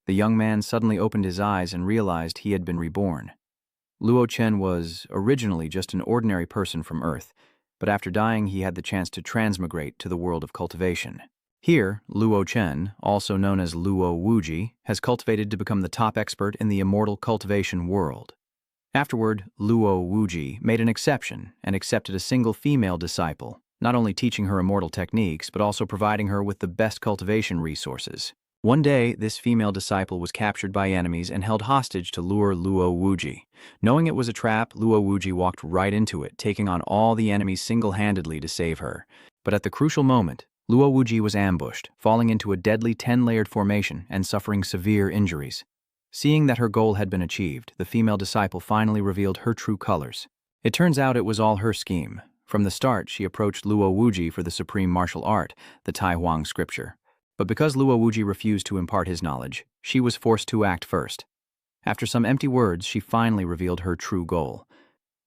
the young man suddenly opened his eyes and realized he had been reborn. Luo Chen was originally just an ordinary person from Earth, but after dying he had the chance to transmigrate to the world of cultivation. Here, Luo Chen, also known as Luo Wuji, has cultivated to become the top expert in the immortal cultivation world. Afterward, Luo Wuji made an exception and accepted a single female disciple, not only teaching her immortal techniques, but also providing her with the best cultivation resources. One day, this female disciple was captured by enemies and held hostage to lure Luo Wuji. Knowing it was a trap, Luo Wuji walked right into it, taking on all the enemies single-handedly to save her. But at the crucial moment, Luo Wuji was ambushed, falling into a deadly 10-layered formation and suffering severe injuries. Seeing that her goal had been achieved, the female disciple finally revealed her true colors. It turns out it was all her scheme. From the start, she approached Luo Wuji for the supreme martial art, the Tai Huang scripture. But because Luo Wuji refused to impart his knowledge, she was forced to act first. After some empty words, she finally revealed her true goal: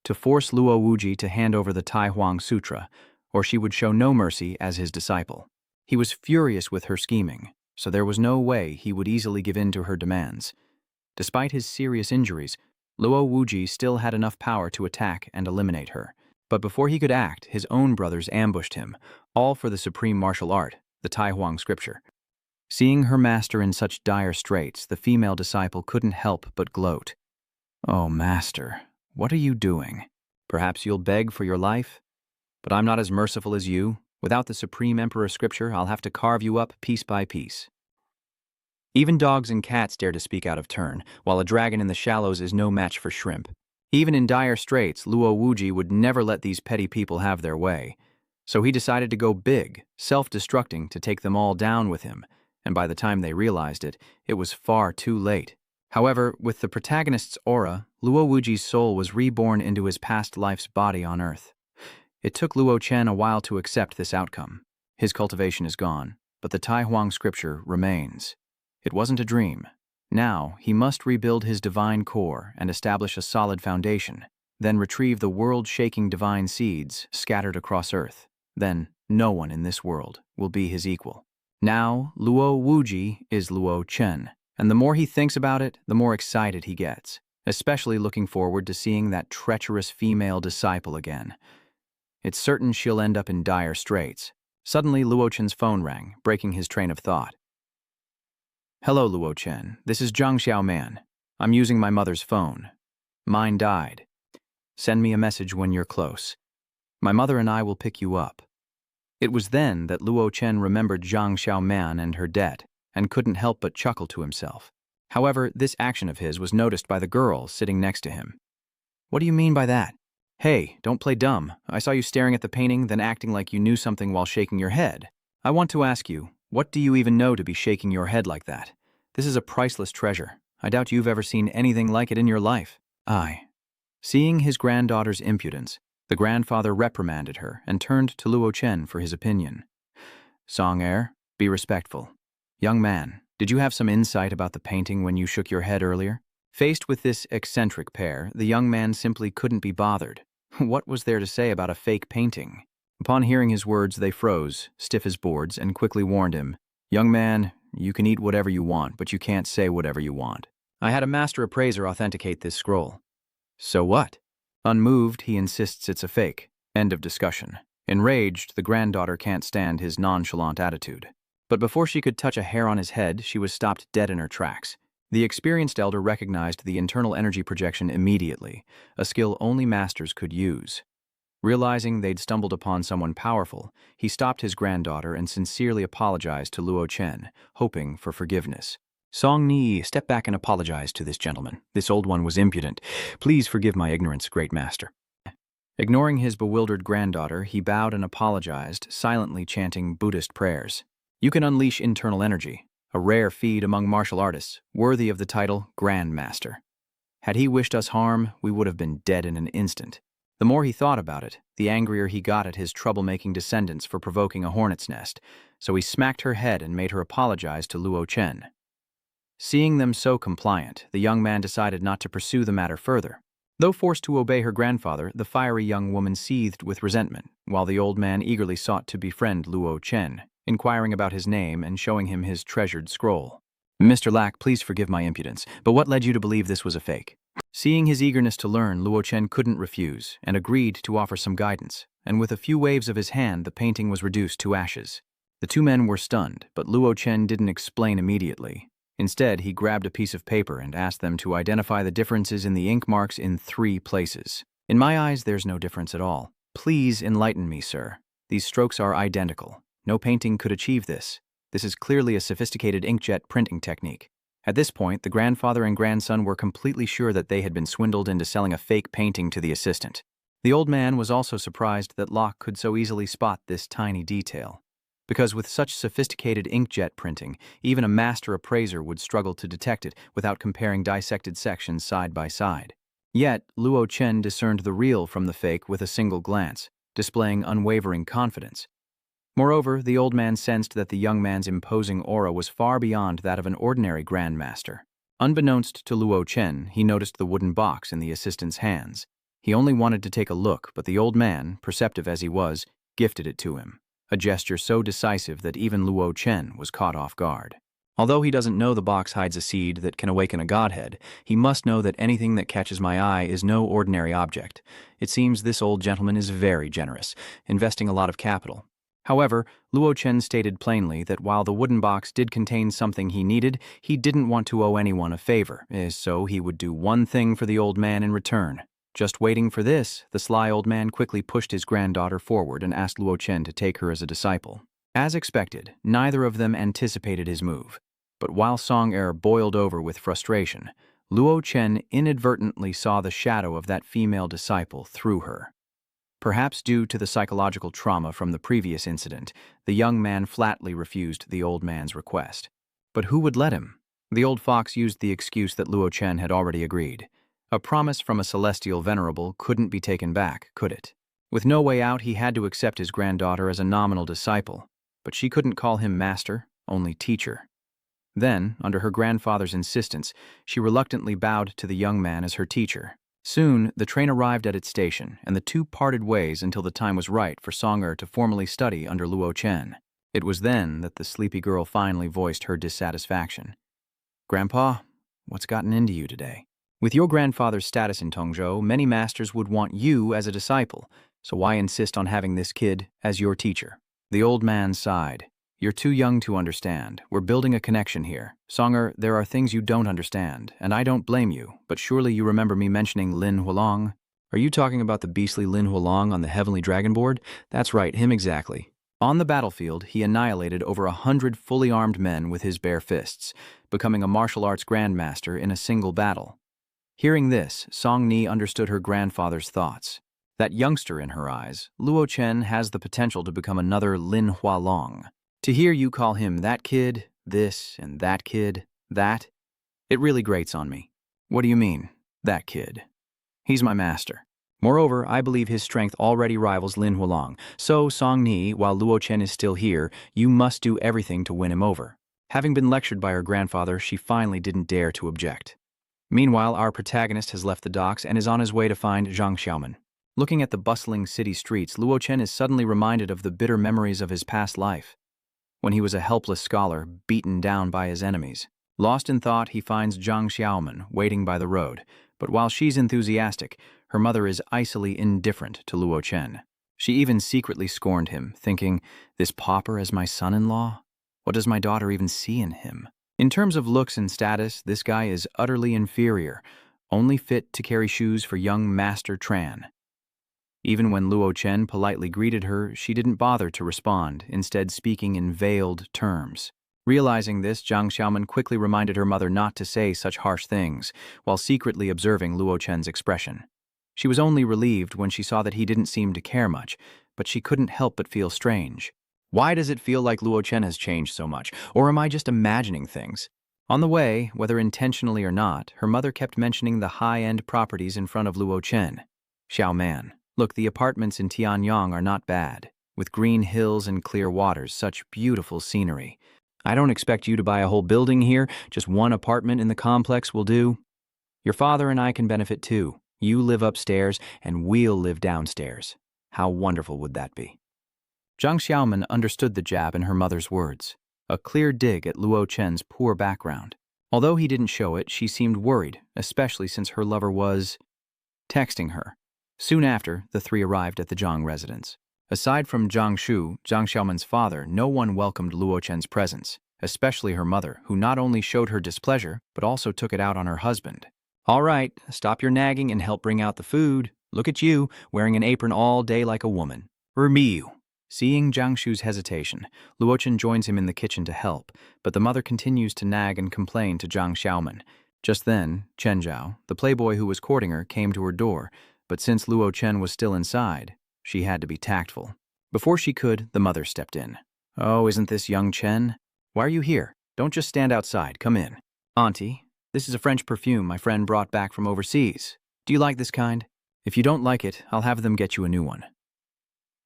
to force Luo Wuji to hand over the Tai Huang Sutra, or she would show no mercy as his disciple. He was furious with her scheming, so there was no way he would easily give in to her demands. Despite his serious injuries, Luo Wuji still had enough power to attack and eliminate her. But before he could act, his own brothers ambushed him, all for the supreme martial art, the Tai Huang scripture. Seeing her master in such dire straits, the female disciple couldn't help but gloat. "Oh, master, what are you doing? Perhaps you'll beg for your life? But I'm not as merciful as you. Without the supreme emperor scripture, I'll have to carve you up piece by piece." Even dogs and cats dare to speak out of turn, while a dragon in the shallows is no match for shrimp. Even in dire straits, Luo Wuji would never let these petty people have their way. So he decided to go big, self-destructing, to take them all down with him, and by the time they realized it, it was far too late. However, with the protagonist's aura, Luo Wuji's soul was reborn into his past life's body on Earth. It took Luo Chen a while to accept this outcome. His cultivation is gone, but the Tai Huang scripture remains. It wasn't a dream. Now, he must rebuild his divine core and establish a solid foundation, then retrieve the world-shaking divine seeds scattered across Earth. Then, no one in this world will be his equal. Now, Luo Wuji is Luo Chen, and the more he thinks about it, the more excited he gets, especially looking forward to seeing that treacherous female disciple again. It's certain she'll end up in dire straits. Suddenly, Luo Chen's phone rang, breaking his train of thought. "Hello, Luo Chen. This is Zhang Xiaoman. I'm using my mother's phone. Mine died. Send me a message when you're close. My mother and I will pick you up." It was then that Luo Chen remembered Zhang Xiaoman and her debt, and couldn't help but chuckle to himself. However, this action of his was noticed by the girl sitting next to him. "What do you mean by that? Hey, don't play dumb. I saw you staring at the painting, then acting like you knew something while shaking your head. I want to ask you, what do you even know to be shaking your head like that? This is a priceless treasure. I doubt you've ever seen anything like it in your life." Seeing his granddaughter's impudence, the grandfather reprimanded her and turned to Luo Chen for his opinion. "Song heir, be respectful. Young man, did you have some insight about the painting when you shook your head earlier?" Faced with this eccentric pair, the young man simply couldn't be bothered. What was there to say about a fake painting? Upon hearing his words, they froze, stiff as boards, and quickly warned him, "Young man, you can eat whatever you want, but you can't say whatever you want. I had a master appraiser authenticate this scroll." "So what?" Unmoved, he insists it's a fake. End of discussion. Enraged, the granddaughter can't stand his nonchalant attitude. But before she could touch a hair on his head, she was stopped dead in her tracks. The experienced elder recognized the internal energy projection immediately, a skill only masters could use. Realizing they'd stumbled upon someone powerful, he stopped his granddaughter and sincerely apologized to Luo Chen, hoping for forgiveness. "Song Ni, step back and apologize to this gentleman. This old one was impudent. Please forgive my ignorance, great master." Ignoring his bewildered granddaughter, he bowed and apologized, silently chanting Buddhist prayers. You can unleash internal energy, a rare feat among martial artists, worthy of the title Grand Master. Had he wished us harm, we would have been dead in an instant. The more he thought about it, the angrier he got at his troublemaking descendants for provoking a hornet's nest, so he smacked her head and made her apologize to Luo Chen. Seeing them so compliant, the young man decided not to pursue the matter further. Though forced to obey her grandfather, the fiery young woman seethed with resentment, while the old man eagerly sought to befriend Luo Chen, inquiring about his name and showing him his treasured scroll. Mr. Lack, please forgive my impudence, but what led you to believe this was a fake? Seeing his eagerness to learn, Luo Chen couldn't refuse and agreed to offer some guidance, and with a few waves of his hand, the painting was reduced to ashes. The two men were stunned, but Luo Chen didn't explain immediately. Instead, he grabbed a piece of paper and asked them to identify the differences in the ink marks in 3 places. In my eyes, there's no difference at all. Please enlighten me, sir. These strokes are identical. No painting could achieve this. This is clearly a sophisticated inkjet printing technique. At this point, the grandfather and grandson were completely sure that they had been swindled into selling a fake painting to the assistant. The old man was also surprised that Locke could so easily spot this tiny detail. Because with such sophisticated inkjet printing, even a master appraiser would struggle to detect it without comparing dissected sections side by side. Yet, Luo Chen discerned the real from the fake with a single glance, displaying unwavering confidence. Moreover, the old man sensed that the young man's imposing aura was far beyond that of an ordinary grandmaster. Unbeknownst to Luo Chen, he noticed the wooden box in the assistant's hands. He only wanted to take a look, but the old man, perceptive as he was, gifted it to him. A gesture so decisive that even Luo Chen was caught off guard. Although he doesn't know the box hides a seed that can awaken a godhead, he must know that anything that catches my eye is no ordinary object. It seems this old gentleman is very generous, investing a lot of capital. However, Luo Chen stated plainly that while the wooden box did contain something he needed, he didn't want to owe anyone a favor, so he would do one thing for the old man in return. Just waiting for this, the sly old man quickly pushed his granddaughter forward and asked Luo Chen to take her as a disciple. As expected, neither of them anticipated his move. But while Song-er boiled over with frustration, Luo Chen inadvertently saw the shadow of that female disciple through her. Perhaps due to the psychological trauma from the previous incident, the young man flatly refused the old man's request. But who would let him? The old fox used the excuse that Luo Chen had already agreed. A promise from a celestial venerable couldn't be taken back, could it? With no way out, he had to accept his granddaughter as a nominal disciple, but she couldn't call him master, only teacher. Then, under her grandfather's insistence, she reluctantly bowed to the young man as her teacher. Soon, the train arrived at its station, and the two parted ways until the time was right for Song-er to formally study under Luo Chen. It was then that the sleepy girl finally voiced her dissatisfaction. "Grandpa, what's gotten into you today? With your grandfather's status in Tongzhou, many masters would want you as a disciple, so why insist on having this kid as your teacher?" The old man sighed. "You're too young to understand. We're building a connection here. Song-er, there are things you don't understand, and I don't blame you, but surely you remember me mentioning Lin Huolong? Are you talking about the beastly Lin Huolong on the Heavenly Dragon board? That's right, him exactly. On the battlefield, he annihilated over 100 fully armed men with his bare fists, becoming a martial arts grandmaster in a single battle." Hearing this, Song Ni understood her grandfather's thoughts. That youngster in her eyes, Luo Chen has the potential to become another Lin Huolong. To hear you call him that kid, this, and that kid, that, it really grates on me. What do you mean, that kid? He's my master. Moreover, I believe his strength already rivals Lin Huolong, so Song Ni, while Luo Chen is still here, you must do everything to win him over. Having been lectured by her grandfather, she finally didn't dare to object. Meanwhile, our protagonist has left the docks and is on his way to find Zhang Xiaoman. Looking at the bustling city streets, Luo Chen is suddenly reminded of the bitter memories of his past life, when he was a helpless scholar, beaten down by his enemies. Lost in thought, he finds Zhang Xiaoman waiting by the road, but while she's enthusiastic, her mother is icily indifferent to Luo Chen. She even secretly scorned him, thinking, "This pauper as my son-in-law? What does my daughter even see in him?" In terms of looks and status, this guy is utterly inferior, only fit to carry shoes for young Master Tran. Even when Luo Chen politely greeted her, she didn't bother to respond, instead speaking in veiled terms. Realizing this, Zhang Xiaoman quickly reminded her mother not to say such harsh things, while secretly observing Luo Chen's expression. She was only relieved when she saw that he didn't seem to care much, but she couldn't help but feel strange. Why does it feel like Luo Chen has changed so much, or am I just imagining things? On the way, whether intentionally or not, her mother kept mentioning the high-end properties in front of Luo Chen. "Xiaoman, look, the apartments in Tianyang are not bad, with green hills and clear waters, such beautiful scenery. I don't expect you to buy a whole building here, just one apartment in the complex will do. Your father and I can benefit too. You live upstairs, and we'll live downstairs. How wonderful would that be?" Zhang Xiaoman understood the jab in her mother's words. a clear dig at Luo Chen's poor background. Although he didn't show it, she seemed worried, especially since her lover was texting her. Soon after, the three arrived at the Zhang residence. Aside from Zhang Shu, Zhang Xiaoman's father, no one welcomed Luo Chen's presence, especially her mother, who not only showed her displeasure, but also took it out on her husband. "All right, stop your nagging and help bring out the food. Look at you, wearing an apron all day like a woman. Remiu." Seeing Zhang Shu's hesitation, Luo Chen joins him in the kitchen to help, but the mother continues to nag and complain to Zhang Xiaoman. Just then, Chen Zhao, the playboy who was courting her, came to her door, but since Luo Chen was still inside, she had to be tactful. Before she could, the mother stepped in. "Oh, isn't this young Chen? Why are you here? Don't just stand outside, come in." "Auntie, this is a French perfume my friend brought back from overseas. Do you like this kind? If you don't like it, I'll have them get you a new one."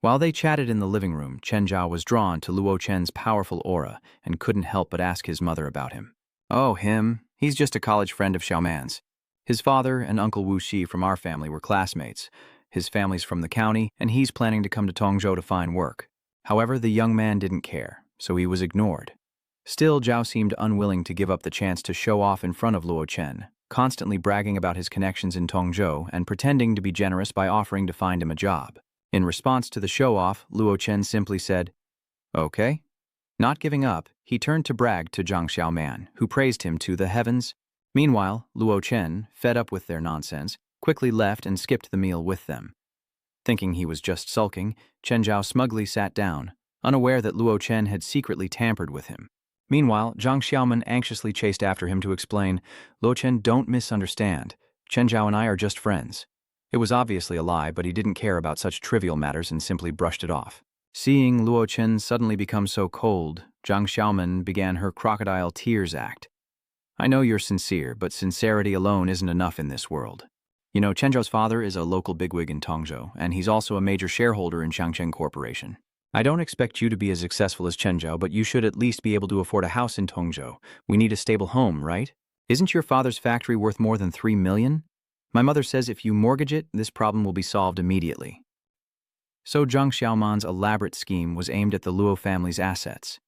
While they chatted in the living room, Chen Zhao was drawn to Luo Chen's powerful aura and couldn't help but ask his mother about him. "Oh, him? He's just a college friend of Xiaoman's. His father and Uncle Wu Xi from our family were classmates. His family's from the county, and he's planning to come to Tongzhou to find work." However, the young man didn't care, so he was ignored. Still, Zhao seemed unwilling to give up the chance to show off in front of Luo Chen, constantly bragging about his connections in Tongzhou and pretending to be generous by offering to find him a job. In response to the show-off, Luo Chen simply said, "Okay." Not giving up, he turned to brag to Zhang Xiaoman, who praised him to the heavens. Meanwhile, Luo Chen, fed up with their nonsense, quickly left and skipped the meal with them. Thinking he was just sulking, Chen Zhao smugly sat down, unaware that Luo Chen had secretly tampered with him. Meanwhile, Zhang Xiaoman anxiously chased after him to explain, "Luo Chen, don't misunderstand. Chen Zhao and I are just friends." It was obviously a lie, but he didn't care about such trivial matters and simply brushed it off. Seeing Luo Chen suddenly become so cold, Zhang Xiaoman began her crocodile tears act. "I know you're sincere, but sincerity alone isn't enough in this world. You know, Chen Zhao's father is a local bigwig in Tongzhou, and he's also a major shareholder in Shangcheng Corporation. I don't expect you to be as successful as Chen Zhao, but you should at least be able to afford a house in Tongzhou. We need a stable home, right? Isn't your father's factory worth more than 3 million? My mother says if you mortgage it, this problem will be solved immediately." So Zhang Xiaoman's elaborate scheme was aimed at the Luo family's assets.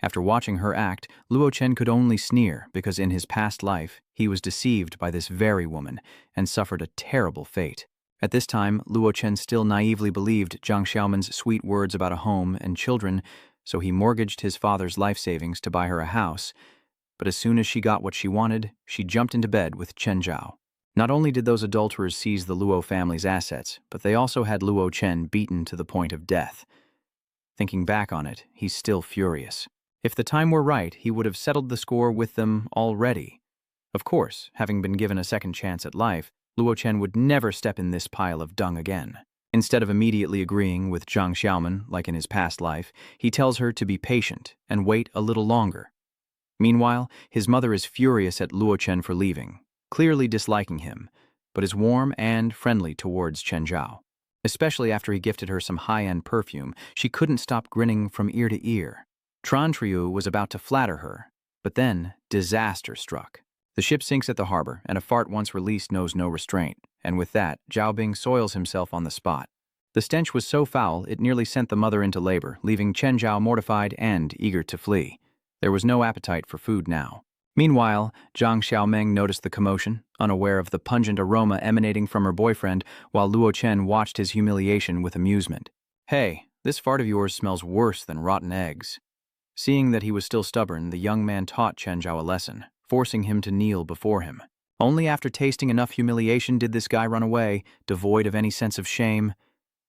After watching her act, Luo Chen could only sneer because in his past life, he was deceived by this very woman and suffered a terrible fate. At this time, Luo Chen still naively believed Zhang Xiaoman's sweet words about a home and children, so he mortgaged his father's life savings to buy her a house. But as soon as she got what she wanted, she jumped into bed with Chen Zhao. Not only did those adulterers seize the Luo family's assets, but they also had Luo Chen beaten to the point of death. Thinking back on it, he's still furious. If the time were right, he would have settled the score with them already. Of course, having been given a second chance at life, Luo Chen would never step in this pile of dung again. Instead of immediately agreeing with Zhang Xiaoman, like in his past life, he tells her to be patient and wait a little longer. Meanwhile, his mother is furious at Luo Chen for leaving, clearly disliking him, but is warm and friendly towards Chen Zhao. Especially after he gifted her some high-end perfume, she couldn't stop grinning from ear to ear. Tran Triu was about to flatter her, but then disaster struck. The ship sinks at the harbor, and a fart once released knows no restraint, and with that, Zhao Bing soils himself on the spot. The stench was so foul it nearly sent the mother into labor, leaving Chen Zhao mortified and eager to flee. There was no appetite for food now. Meanwhile, Zhang Xiaomeng noticed the commotion, unaware of the pungent aroma emanating from her boyfriend, while Luo Chen watched his humiliation with amusement. "Hey, this fart of yours smells worse than rotten eggs." Seeing that he was still stubborn, the young man taught Chen Zhao a lesson, forcing him to kneel before him. Only after tasting enough humiliation did this guy run away, devoid of any sense of shame.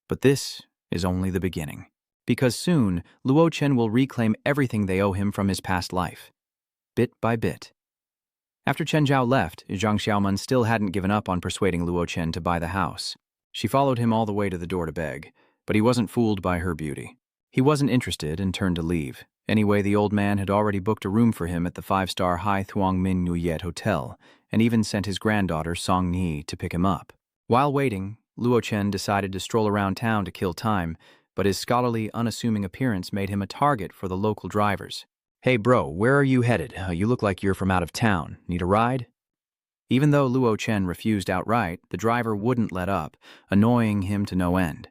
But this is only the beginning. Because soon, Luo Chen will reclaim everything they owe him from his past life, bit by bit. After Chen Zhao left, Zhang Xiaoman still hadn't given up on persuading Luo Chen to buy the house. She followed him all the way to the door to beg, but he wasn't fooled by her beauty. He wasn't interested and turned to leave. Anyway, the old man had already booked a room for him at the 5-star Hai Thuong Minh Nuyet Hotel, and even sent his granddaughter Song Ni to pick him up. While waiting, Luo Chen decided to stroll around town to kill time, but his scholarly, unassuming appearance made him a target for the local drivers. "Hey bro, where are you headed? You look like you're from out of town. Need a ride?" Even though Luo Chen refused outright, the driver wouldn't let up, annoying him to no end.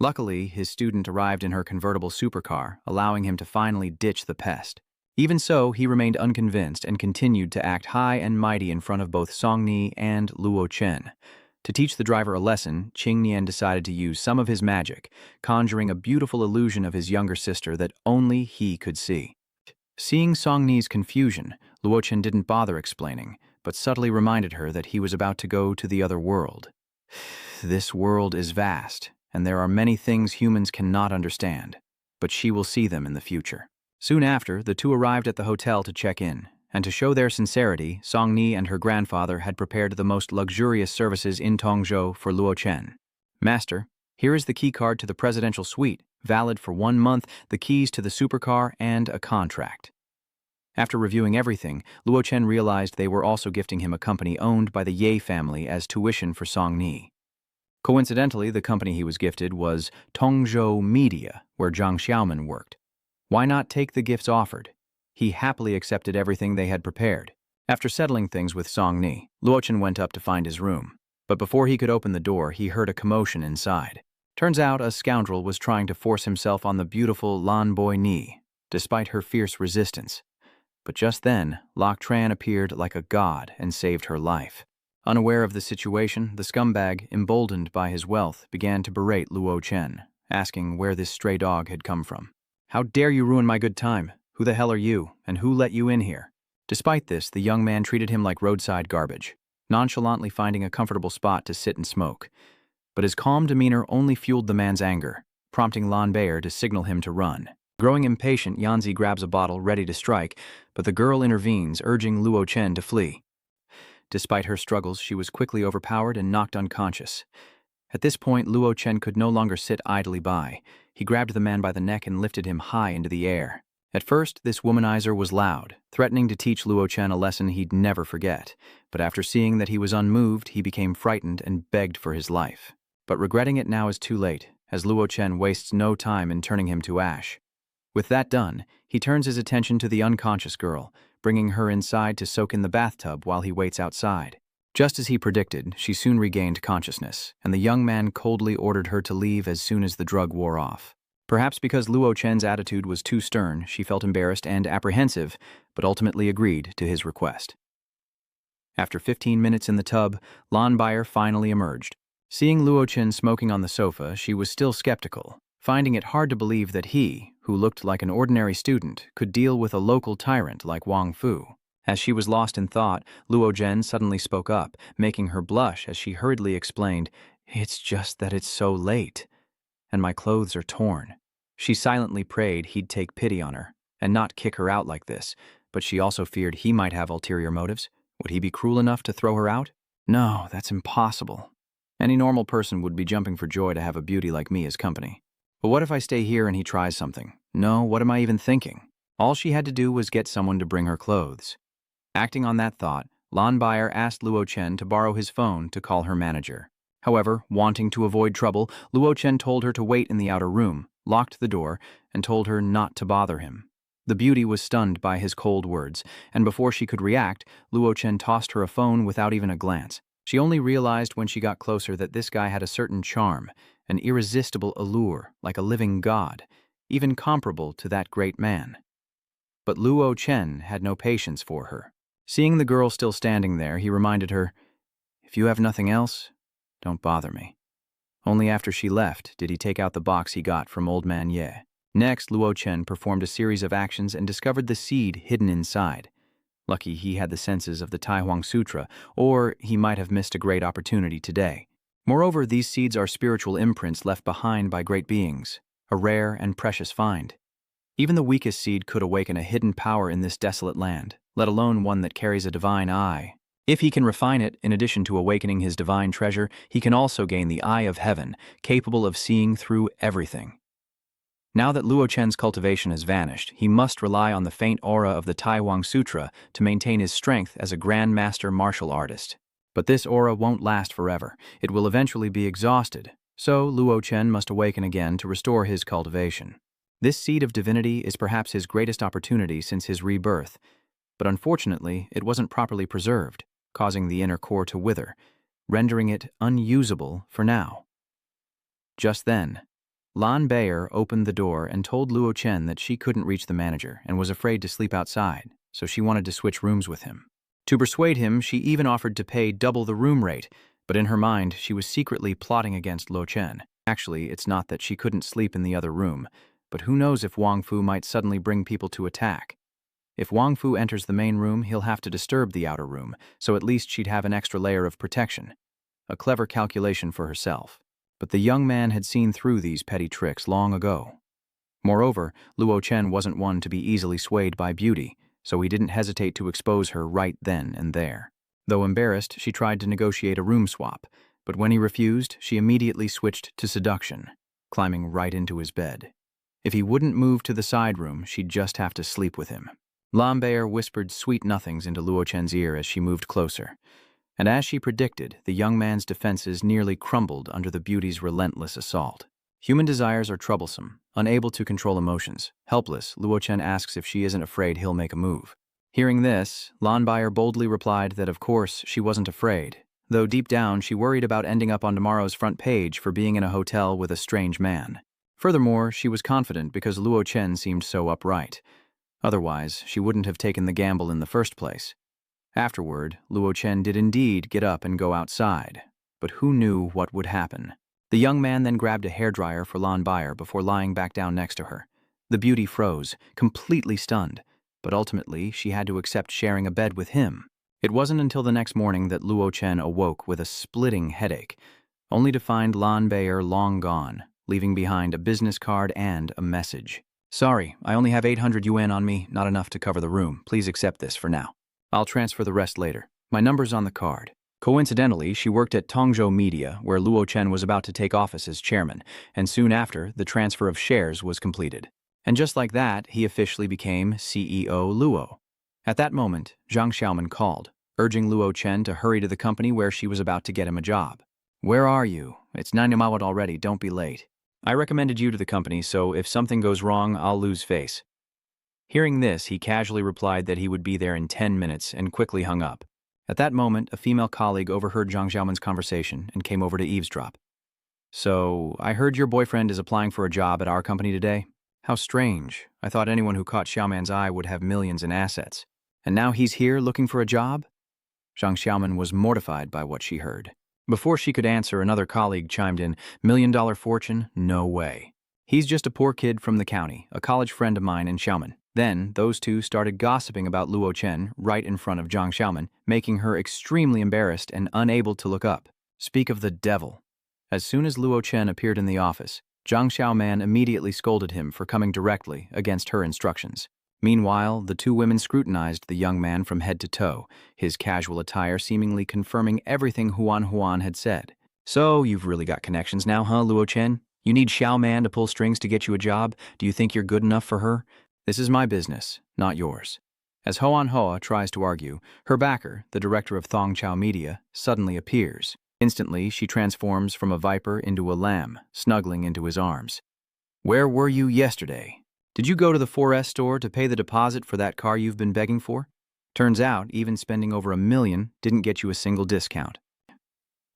Luckily, his student arrived in her convertible supercar, allowing him to finally ditch the pest. Even so, he remained unconvinced and continued to act high and mighty in front of both Song Ni and Luo Chen. To teach the driver a lesson, Qing Nian decided to use some of his magic, conjuring a beautiful illusion of his younger sister that only he could see. Seeing Song Ni's confusion, Luo Chen didn't bother explaining, but subtly reminded her that he was about to go to the other world. This world is vast, and there are many things humans cannot understand, but she will see them in the future. Soon after, the two arrived at the hotel to check in, and to show their sincerity, Song Ni and her grandfather had prepared the most luxurious services in Tongzhou for Luo Chen. Master, here is the key card to the presidential suite, valid for 1 month, the keys to the supercar, and a contract. After reviewing everything, Luo Chen realized they were also gifting him a company owned by the Ye family as tuition for Song Ni. Coincidentally, the company he was gifted was Tongzhou Media, where Zhang Xiaoman worked. Why not take the gifts offered? He happily accepted everything they had prepared. After settling things with Song Ni, Luo Chen went up to find his room. But before he could open the door, he heard a commotion inside. Turns out a scoundrel was trying to force himself on the beautiful Lan Boi Ni, despite her fierce resistance. But just then, Lok Tran appeared like a god and saved her life. Unaware of the situation, the scumbag, emboldened by his wealth, began to berate Luo Chen, asking where this stray dog had come from. "How dare you ruin my good time? Who the hell are you, and who let you in here?" Despite this, the young man treated him like roadside garbage, nonchalantly finding a comfortable spot to sit and smoke. But his calm demeanor only fueled the man's anger, prompting Lan Bayer to signal him to run. Growing impatient, Yanzi grabs a bottle ready to strike, but the girl intervenes, urging Luo Chen to flee. Despite her struggles, she was quickly overpowered and knocked unconscious. At this point, Luo Chen could no longer sit idly by. He grabbed the man by the neck and lifted him high into the air. At first, this womanizer was loud, threatening to teach Luo Chen a lesson he'd never forget. But after seeing that he was unmoved, he became frightened and begged for his life. But regretting it now is too late, as Luo Chen wastes no time in turning him to ash. With that done, he turns his attention to the unconscious girl, bringing her inside to soak in the bathtub while he waits outside. Just as he predicted, she soon regained consciousness, and the young man coldly ordered her to leave as soon as the drug wore off. Perhaps because Luo Chen's attitude was too stern, she felt embarrassed and apprehensive, but ultimately agreed to his request. After 15 minutes in the tub, Lan Bayer finally emerged. Seeing Luo Chen smoking on the sofa, she was still skeptical, finding it hard to believe that he, who looked like an ordinary student, could deal with a local tyrant like Wang Fu. As she was lost in thought, Luo Zhen suddenly spoke up, making her blush as she hurriedly explained, "It's just that it's so late, and my clothes are torn." She silently prayed he'd take pity on her, and not kick her out like this, but she also feared he might have ulterior motives. Would he be cruel enough to throw her out? No, that's impossible. Any normal person would be jumping for joy to have a beauty like me as company. But what if I stay here and he tries something? No, what am I even thinking? All she had to do was get someone to bring her clothes. Acting on that thought, Lan Bayer asked Luo Chen to borrow his phone to call her manager. However, wanting to avoid trouble, Luo Chen told her to wait in the outer room, locked the door, and told her not to bother him. The beauty was stunned by his cold words, and before she could react, Luo Chen tossed her a phone without even a glance. She only realized when she got closer that this guy had a certain charm, an irresistible allure, like a living god, even comparable to that great man. But Luo Chen had no patience for her. Seeing the girl still standing there, he reminded her, "If you have nothing else, don't bother me." Only after she left did he take out the box he got from Old Man Ye. Next, Luo Chen performed a series of actions and discovered the seed hidden inside. Lucky he had the senses of the Tai Huang Sutra, or he might have missed a great opportunity today. Moreover, these seeds are spiritual imprints left behind by great beings, a rare and precious find. Even the weakest seed could awaken a hidden power in this desolate land, let alone one that carries a divine eye. If he can refine it, in addition to awakening his divine treasure, he can also gain the eye of heaven, capable of seeing through everything. Now that Luo Chen's cultivation has vanished, he must rely on the faint aura of the Tai Huang Sutra to maintain his strength as a grandmaster martial artist. But this aura won't last forever. It will eventually be exhausted, so Luo Chen must awaken again to restore his cultivation. This seed of divinity is perhaps his greatest opportunity since his rebirth, but unfortunately it wasn't properly preserved, causing the inner core to wither, rendering it unusable for now. Just then, Lan Bayer opened the door and told Luo Chen that she couldn't reach the manager and was afraid to sleep outside, so she wanted to switch rooms with him. To persuade him, she even offered to pay double the room rate, but in her mind, she was secretly plotting against Luo Chen. Actually, it's not that she couldn't sleep in the other room, but who knows if Wang Fu might suddenly bring people to attack. If Wang Fu enters the main room, he'll have to disturb the outer room, so at least she'd have an extra layer of protection. A clever calculation for herself. But the young man had seen through these petty tricks long ago. Moreover, Luo Chen wasn't one to be easily swayed by beauty, so he didn't hesitate to expose her right then and there. Though embarrassed, she tried to negotiate a room swap, but when he refused, she immediately switched to seduction, climbing right into his bed. If he wouldn't move to the side room, she'd just have to sleep with him. Lambeer whispered sweet nothings into Luo Chen's ear as she moved closer. And as she predicted, the young man's defenses nearly crumbled under the beauty's relentless assault. Human desires are troublesome, unable to control emotions. Helpless, Luo Chen asks if she isn't afraid he'll make a move. Hearing this, Lanbayer boldly replied that of course she wasn't afraid, though deep down she worried about ending up on tomorrow's front page for being in a hotel with a strange man. Furthermore, she was confident because Luo Chen seemed so upright. Otherwise, she wouldn't have taken the gamble in the first place. Afterward, Luo Chen did indeed get up and go outside, but who knew what would happen? The young man then grabbed a hairdryer for Lan Bayer before lying back down next to her. The beauty froze, completely stunned, but ultimately she had to accept sharing a bed with him. It wasn't until the next morning that Luo Chen awoke with a splitting headache, only to find Lan Bayer long gone, leaving behind a business card and a message. "Sorry, I only have 800 yuan on me, not enough to cover the room. Please accept this for now. I'll transfer the rest later. My number's on the card." Coincidentally, she worked at Tongzhou Media, where Luo Chen was about to take office as chairman, and soon after, the transfer of shares was completed. And just like that, he officially became CEO Luo. At that moment, Zhang Xiaoman called, urging Luo Chen to hurry to the company where she was about to get him a job. "Where are you? It's 9 hours already, don't be late. I recommended you to the company, so if something goes wrong, I'll lose face." Hearing this, he casually replied that he would be there in 10 minutes and quickly hung up. At that moment, a female colleague overheard Zhang Xiaoman's conversation and came over to eavesdrop. "So, I heard your boyfriend is applying for a job at our company today? How strange. I thought anyone who caught Xiaoman's eye would have millions in assets. And now he's here looking for a job?" Zhang Xiaoman was mortified by what she heard. Before she could answer, another colleague chimed in, "$1 million fortune? No way. He's just a poor kid from the county, a college friend of mine in Xiaoman." Then, those two started gossiping about Luo Chen right in front of Zhang Xiaoman, making her extremely embarrassed and unable to look up. Speak of the devil. As soon as Luo Chen appeared in the office, Zhang Xiaoman immediately scolded him for coming directly against her instructions. Meanwhile, the two women scrutinized the young man from head to toe, his casual attire seemingly confirming everything Huan had said. "So, you've really got connections now, huh, Luo Chen? You need Xiaoman to pull strings to get you a job? Do you think you're good enough for her? This is my business, not yours." As Hoan Hoa tries to argue, her backer, the director of Tongzhou Media, suddenly appears. Instantly, she transforms from a viper into a lamb, snuggling into his arms. "Where were you yesterday? Did you go to the 4S store to pay the deposit for that car you've been begging for? Turns out, even spending over $1 million didn't get you a single discount."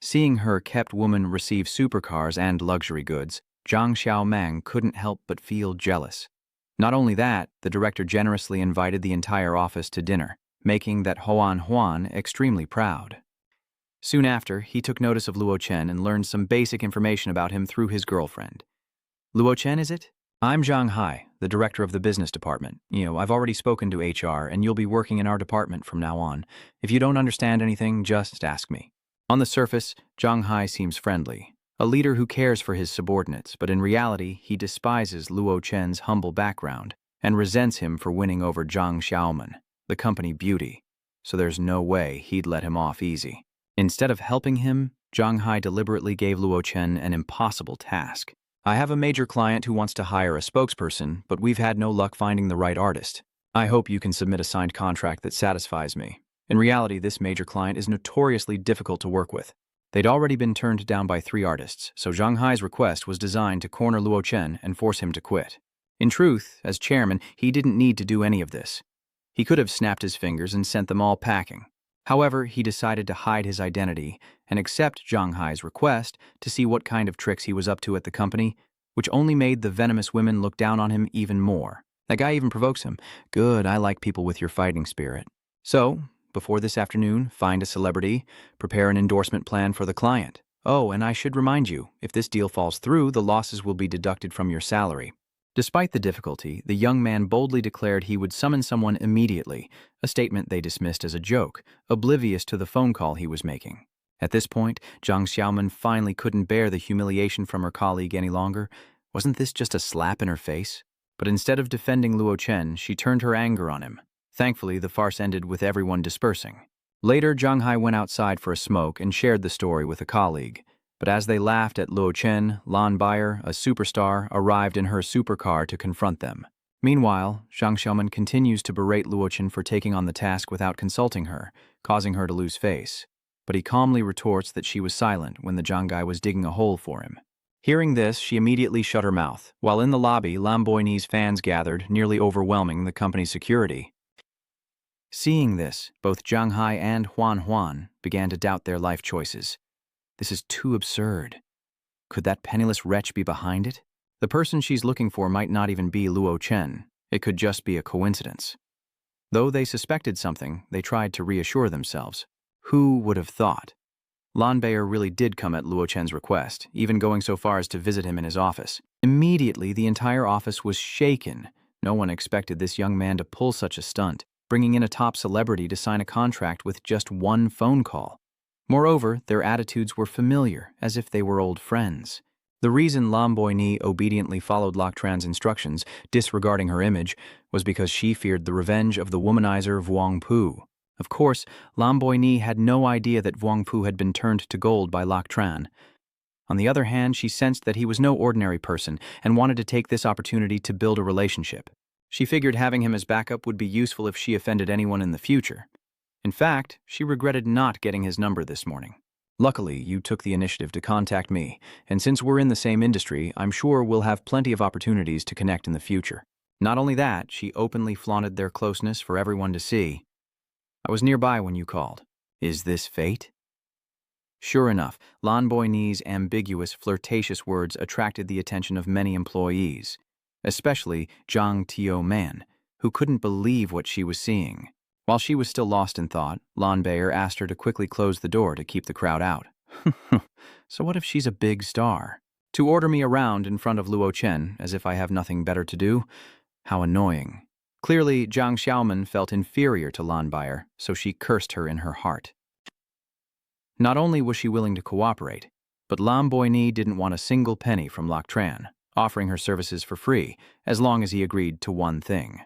Seeing her kept woman receive supercars and luxury goods, Zhang Xiaomang couldn't help but feel jealous. Not only that, the director generously invited the entire office to dinner, making that Huan extremely proud. Soon after, he took notice of Luo Chen and learned some basic information about him through his girlfriend. "Luo Chen, is it? I'm Zhang Hai, the director of the business department. I've already spoken to HR, and you'll be working in our department from now on. If you don't understand anything, just ask me." On the surface, Zhang Hai seems friendly, a leader who cares for his subordinates, but in reality, he despises Luo Chen's humble background and resents him for winning over Zhang Xiaoman, the company beauty, so there's no way he'd let him off easy. Instead of helping him, Zhang Hai deliberately gave Luo Chen an impossible task. "I have a major client who wants to hire a spokesperson, but we've had no luck finding the right artist. I hope you can submit a signed contract that satisfies me." In reality, this major client is notoriously difficult to work with. They'd already been turned down by 3 artists, so Zhang Hai's request was designed to corner Luo Chen and force him to quit. In truth, as chairman, he didn't need to do any of this. He could have snapped his fingers and sent them all packing. However, he decided to hide his identity and accept Zhang Hai's request to see what kind of tricks he was up to at the company, which only made the venomous women look down on him even more. That guy even provokes him. Good, I like people with your fighting spirit. So, before this afternoon, find a celebrity, prepare an endorsement plan for the client. Oh, and I should remind you, if this deal falls through, the losses will be deducted from your salary. Despite the difficulty, the young man boldly declared he would summon someone immediately, a statement they dismissed as a joke, oblivious to the phone call he was making. At this point, Zhang Xiaoman finally couldn't bear the humiliation from her colleague any longer. Wasn't this just a slap in her face? But instead of defending Luo Chen, she turned her anger on him. Thankfully, the farce ended with everyone dispersing. Later, Zhang Hai went outside for a smoke and shared the story with a colleague. But as they laughed at Luo Chen, Lan Bayer, a superstar, arrived in her supercar to confront them. Meanwhile, Zhang Xiaoman continues to berate Luo Chen for taking on the task without consulting her, causing her to lose face. But he calmly retorts that she was silent when the Zhang guy was digging a hole for him. Hearing this, she immediately shut her mouth. While in the lobby, Lamborghini's fans gathered, nearly overwhelming the company's security. Seeing this, both Zhang Hai and Huan began to doubt their life choices. This is too absurd. Could that penniless wretch be behind it? The person she's looking for might not even be Luo Chen. It could just be a coincidence. Though they suspected something, they tried to reassure themselves. Who would have thought? Lan Bayer really did come at Luo Chen's request, even going so far as to visit him in his office. Immediately, the entire office was shaken. No one expected this young man to pull such a stunt, bringing in a top celebrity to sign a contract with just one phone call. Moreover, their attitudes were familiar, as if they were old friends. The reason Lamborghini obediently followed Loc Tran's instructions, disregarding her image, was because she feared the revenge of the womanizer Vuong Pu. Of course, Lamborghini had no idea that Vuong Pu had been turned to gold by Loc Tran. On the other hand, she sensed that he was no ordinary person and wanted to take this opportunity to build a relationship. She figured having him as backup would be useful if she offended anyone in the future. In fact, she regretted not getting his number this morning. Luckily, you took the initiative to contact me, and since we're in the same industry, I'm sure we'll have plenty of opportunities to connect in the future. Not only that, she openly flaunted their closeness for everyone to see. I was nearby when you called. Is this fate? Sure enough, Lamborghini's ambiguous, flirtatious words attracted the attention of many employees, especially Zhang Tio-man, who couldn't believe what she was seeing. While she was still lost in thought, Lan Bayer asked her to quickly close the door to keep the crowd out. So what if she's a big star? To order me around in front of Luo Chen, as if I have nothing better to do? How annoying. Clearly, Zhang Xiaoman felt inferior to Lan Bayer, so she cursed her in her heart. Not only was she willing to cooperate, but Lamborghini didn't want a single penny from Loc Tran, offering her services for free, as long as he agreed to one thing.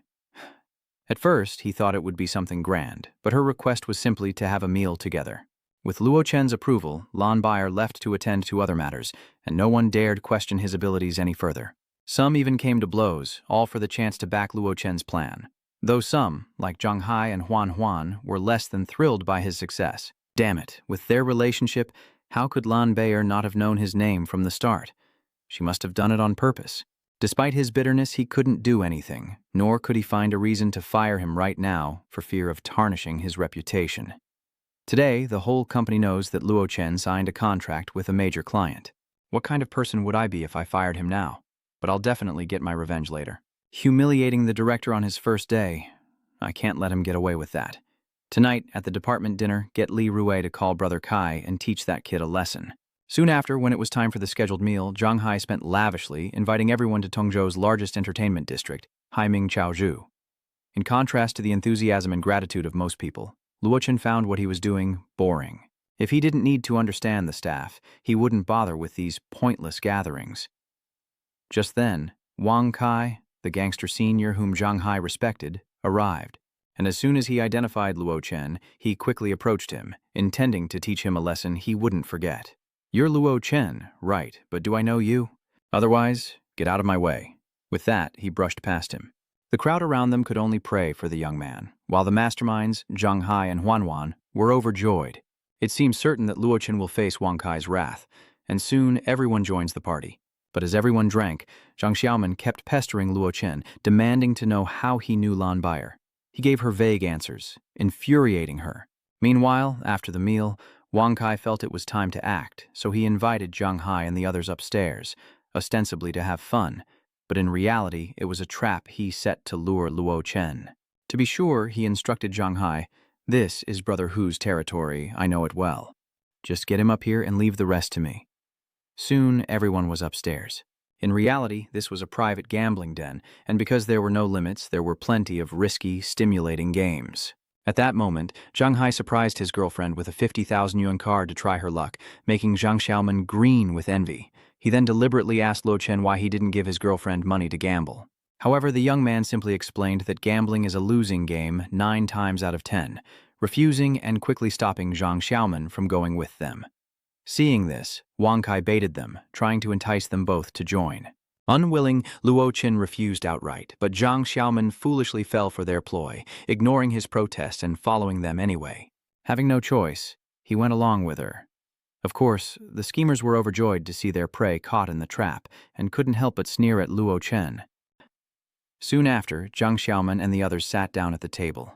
At first, he thought it would be something grand, but her request was simply to have a meal together. With Luo Chen's approval, Lan Bayer left to attend to other matters, and no one dared question his abilities any further. Some even came to blows, all for the chance to back Luo Chen's plan. Though some, like Zhang Hai and Huan, were less than thrilled by his success. Damn it, with their relationship, how could Lan Bayer not have known his name from the start? She must have done it on purpose. Despite his bitterness, he couldn't do anything, nor could he find a reason to fire him right now for fear of tarnishing his reputation. Today, the whole company knows that Luo Chen signed a contract with a major client. What kind of person would I be if I fired him now? But I'll definitely get my revenge later. Humiliating the director on his first day. I can't let him get away with that. Tonight, at the department dinner, get Li Rui to call Brother Kai and teach that kid a lesson. Soon after, when it was time for the scheduled meal, Zhang Hai spent lavishly, inviting everyone to Tongzhou's largest entertainment district, Haiming Chaozhou. In contrast to the enthusiasm and gratitude of most people, Luo Chen found what he was doing boring. If he didn't need to understand the staff, he wouldn't bother with these pointless gatherings. Just then, Wang Kai, the gangster senior whom Zhang Hai respected, arrived, and as soon as he identified Luo Chen, he quickly approached him, intending to teach him a lesson he wouldn't forget. You're Luo Chen, right, but do I know you? Otherwise, get out of my way. With that, he brushed past him. The crowd around them could only pray for the young man, while the masterminds, Zhang Hai and Huan, were overjoyed. It seems certain that Luo Chen will face Wang Kai's wrath, and soon everyone joins the party. But as everyone drank, Zhang Xiaoman kept pestering Luo Chen, demanding to know how he knew Lan Bayer. He gave her vague answers, infuriating her. Meanwhile, after the meal, Wang Kai felt it was time to act, so he invited Zhang Hai and the others upstairs, ostensibly to have fun, but in reality it was a trap he set to lure Luo Chen. To be sure, he instructed Zhang Hai, "This is Brother Hu's territory, I know it well. Just get him up here and leave the rest to me." Soon, everyone was upstairs. In reality, this was a private gambling den, and because there were no limits, there were plenty of risky, stimulating games. At that moment, Zhang Hai surprised his girlfriend with a 50,000 yuan card to try her luck, making Zhang Xiaoman green with envy. He then deliberately asked Luo Chen why he didn't give his girlfriend money to gamble. However, the young man simply explained that gambling is a losing game 9 times out of 10, refusing and quickly stopping Zhang Xiaoman from going with them. Seeing this, Wang Kai baited them, trying to entice them both to join. Unwilling, Luo Chen refused outright, but Zhang Xiaoman foolishly fell for their ploy, ignoring his protest and following them anyway. Having no choice, he went along with her. Of course, the schemers were overjoyed to see their prey caught in the trap and couldn't help but sneer at Luo Chen. Soon after, Zhang Xiaoman and the others sat down at the table.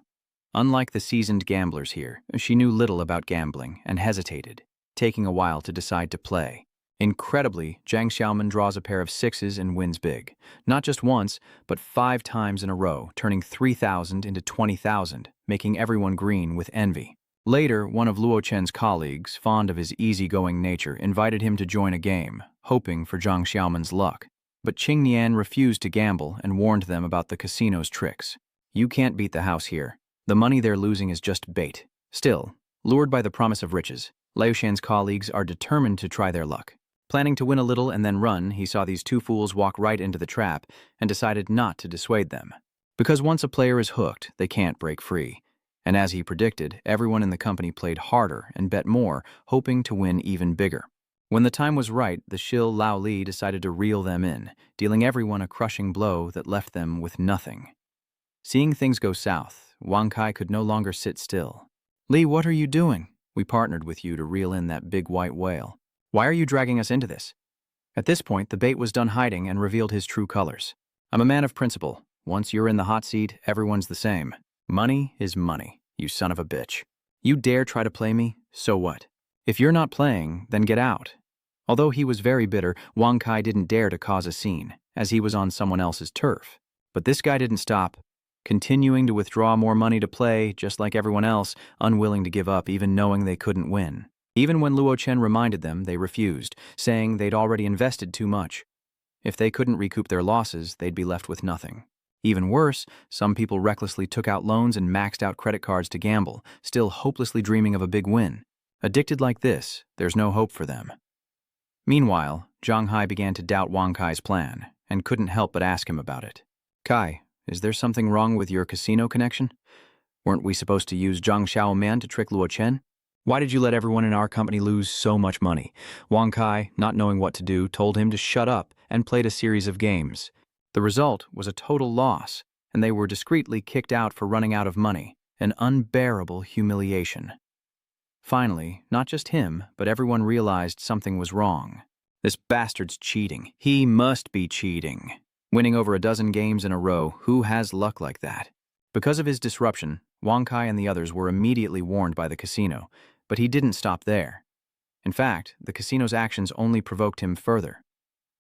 Unlike the seasoned gamblers here, she knew little about gambling and hesitated, taking a while to decide to play. Incredibly, Zhang Xiaoman draws a pair of 6s and wins big. Not just once, but 5 times in a row, turning 3,000 into 20,000, making everyone green with envy. Later, one of Luo Chen's colleagues, fond of his easygoing nature, invited him to join a game, hoping for Zhang Xiaoman's luck. But Qing Nian refused to gamble and warned them about the casino's tricks. "You can't beat the house here. The money they're losing is just bait." Still, lured by the promise of riches, Liu Shan's colleagues are determined to try their luck. Planning to win a little and then run, he saw these 2 fools walk right into the trap and decided not to dissuade them. Because once a player is hooked, they can't break free. And as he predicted, everyone in the company played harder and bet more, hoping to win even bigger. When the time was right, the shill Lao Li decided to reel them in, dealing everyone a crushing blow that left them with nothing. Seeing things go south, Wang Kai could no longer sit still. "Li, what are you doing? We partnered with you to reel in that big white whale. Why are you dragging us into this?" At this point, the bait was done hiding and revealed his true colors. "I'm a man of principle. Once you're in the hot seat, everyone's the same. Money is money, you son of a bitch. You dare try to play me? So what? If you're not playing, then get out." Although he was very bitter, Wang Kai didn't dare to cause a scene, as he was on someone else's turf. But this guy didn't stop, continuing to withdraw more money to play, just like everyone else, unwilling to give up even knowing they couldn't win. Even when Luo Chen reminded them, they refused, saying they'd already invested too much. If they couldn't recoup their losses, they'd be left with nothing. Even worse, some people recklessly took out loans and maxed out credit cards to gamble, still hopelessly dreaming of a big win. Addicted like this, there's no hope for them. Meanwhile, Zhang Hai began to doubt Wang Kai's plan, and couldn't help but ask him about it. "Kai, is there something wrong with your casino connection? Weren't we supposed to use Zhang Xiaoman to trick Luo Chen? Why did you let everyone in our company lose so much money?" Wang Kai, not knowing what to do, told him to shut up and played a series of games. The result was a total loss, and they were discreetly kicked out for running out of money, an unbearable humiliation. Finally, not just him, but everyone realized something was wrong. This bastard's cheating. He must be cheating. Winning over a dozen games in a row, who has luck like that? Because of his disruption, Wang Kai and the others were immediately warned by the casino, but he didn't stop there. In fact, the casino's actions only provoked him further.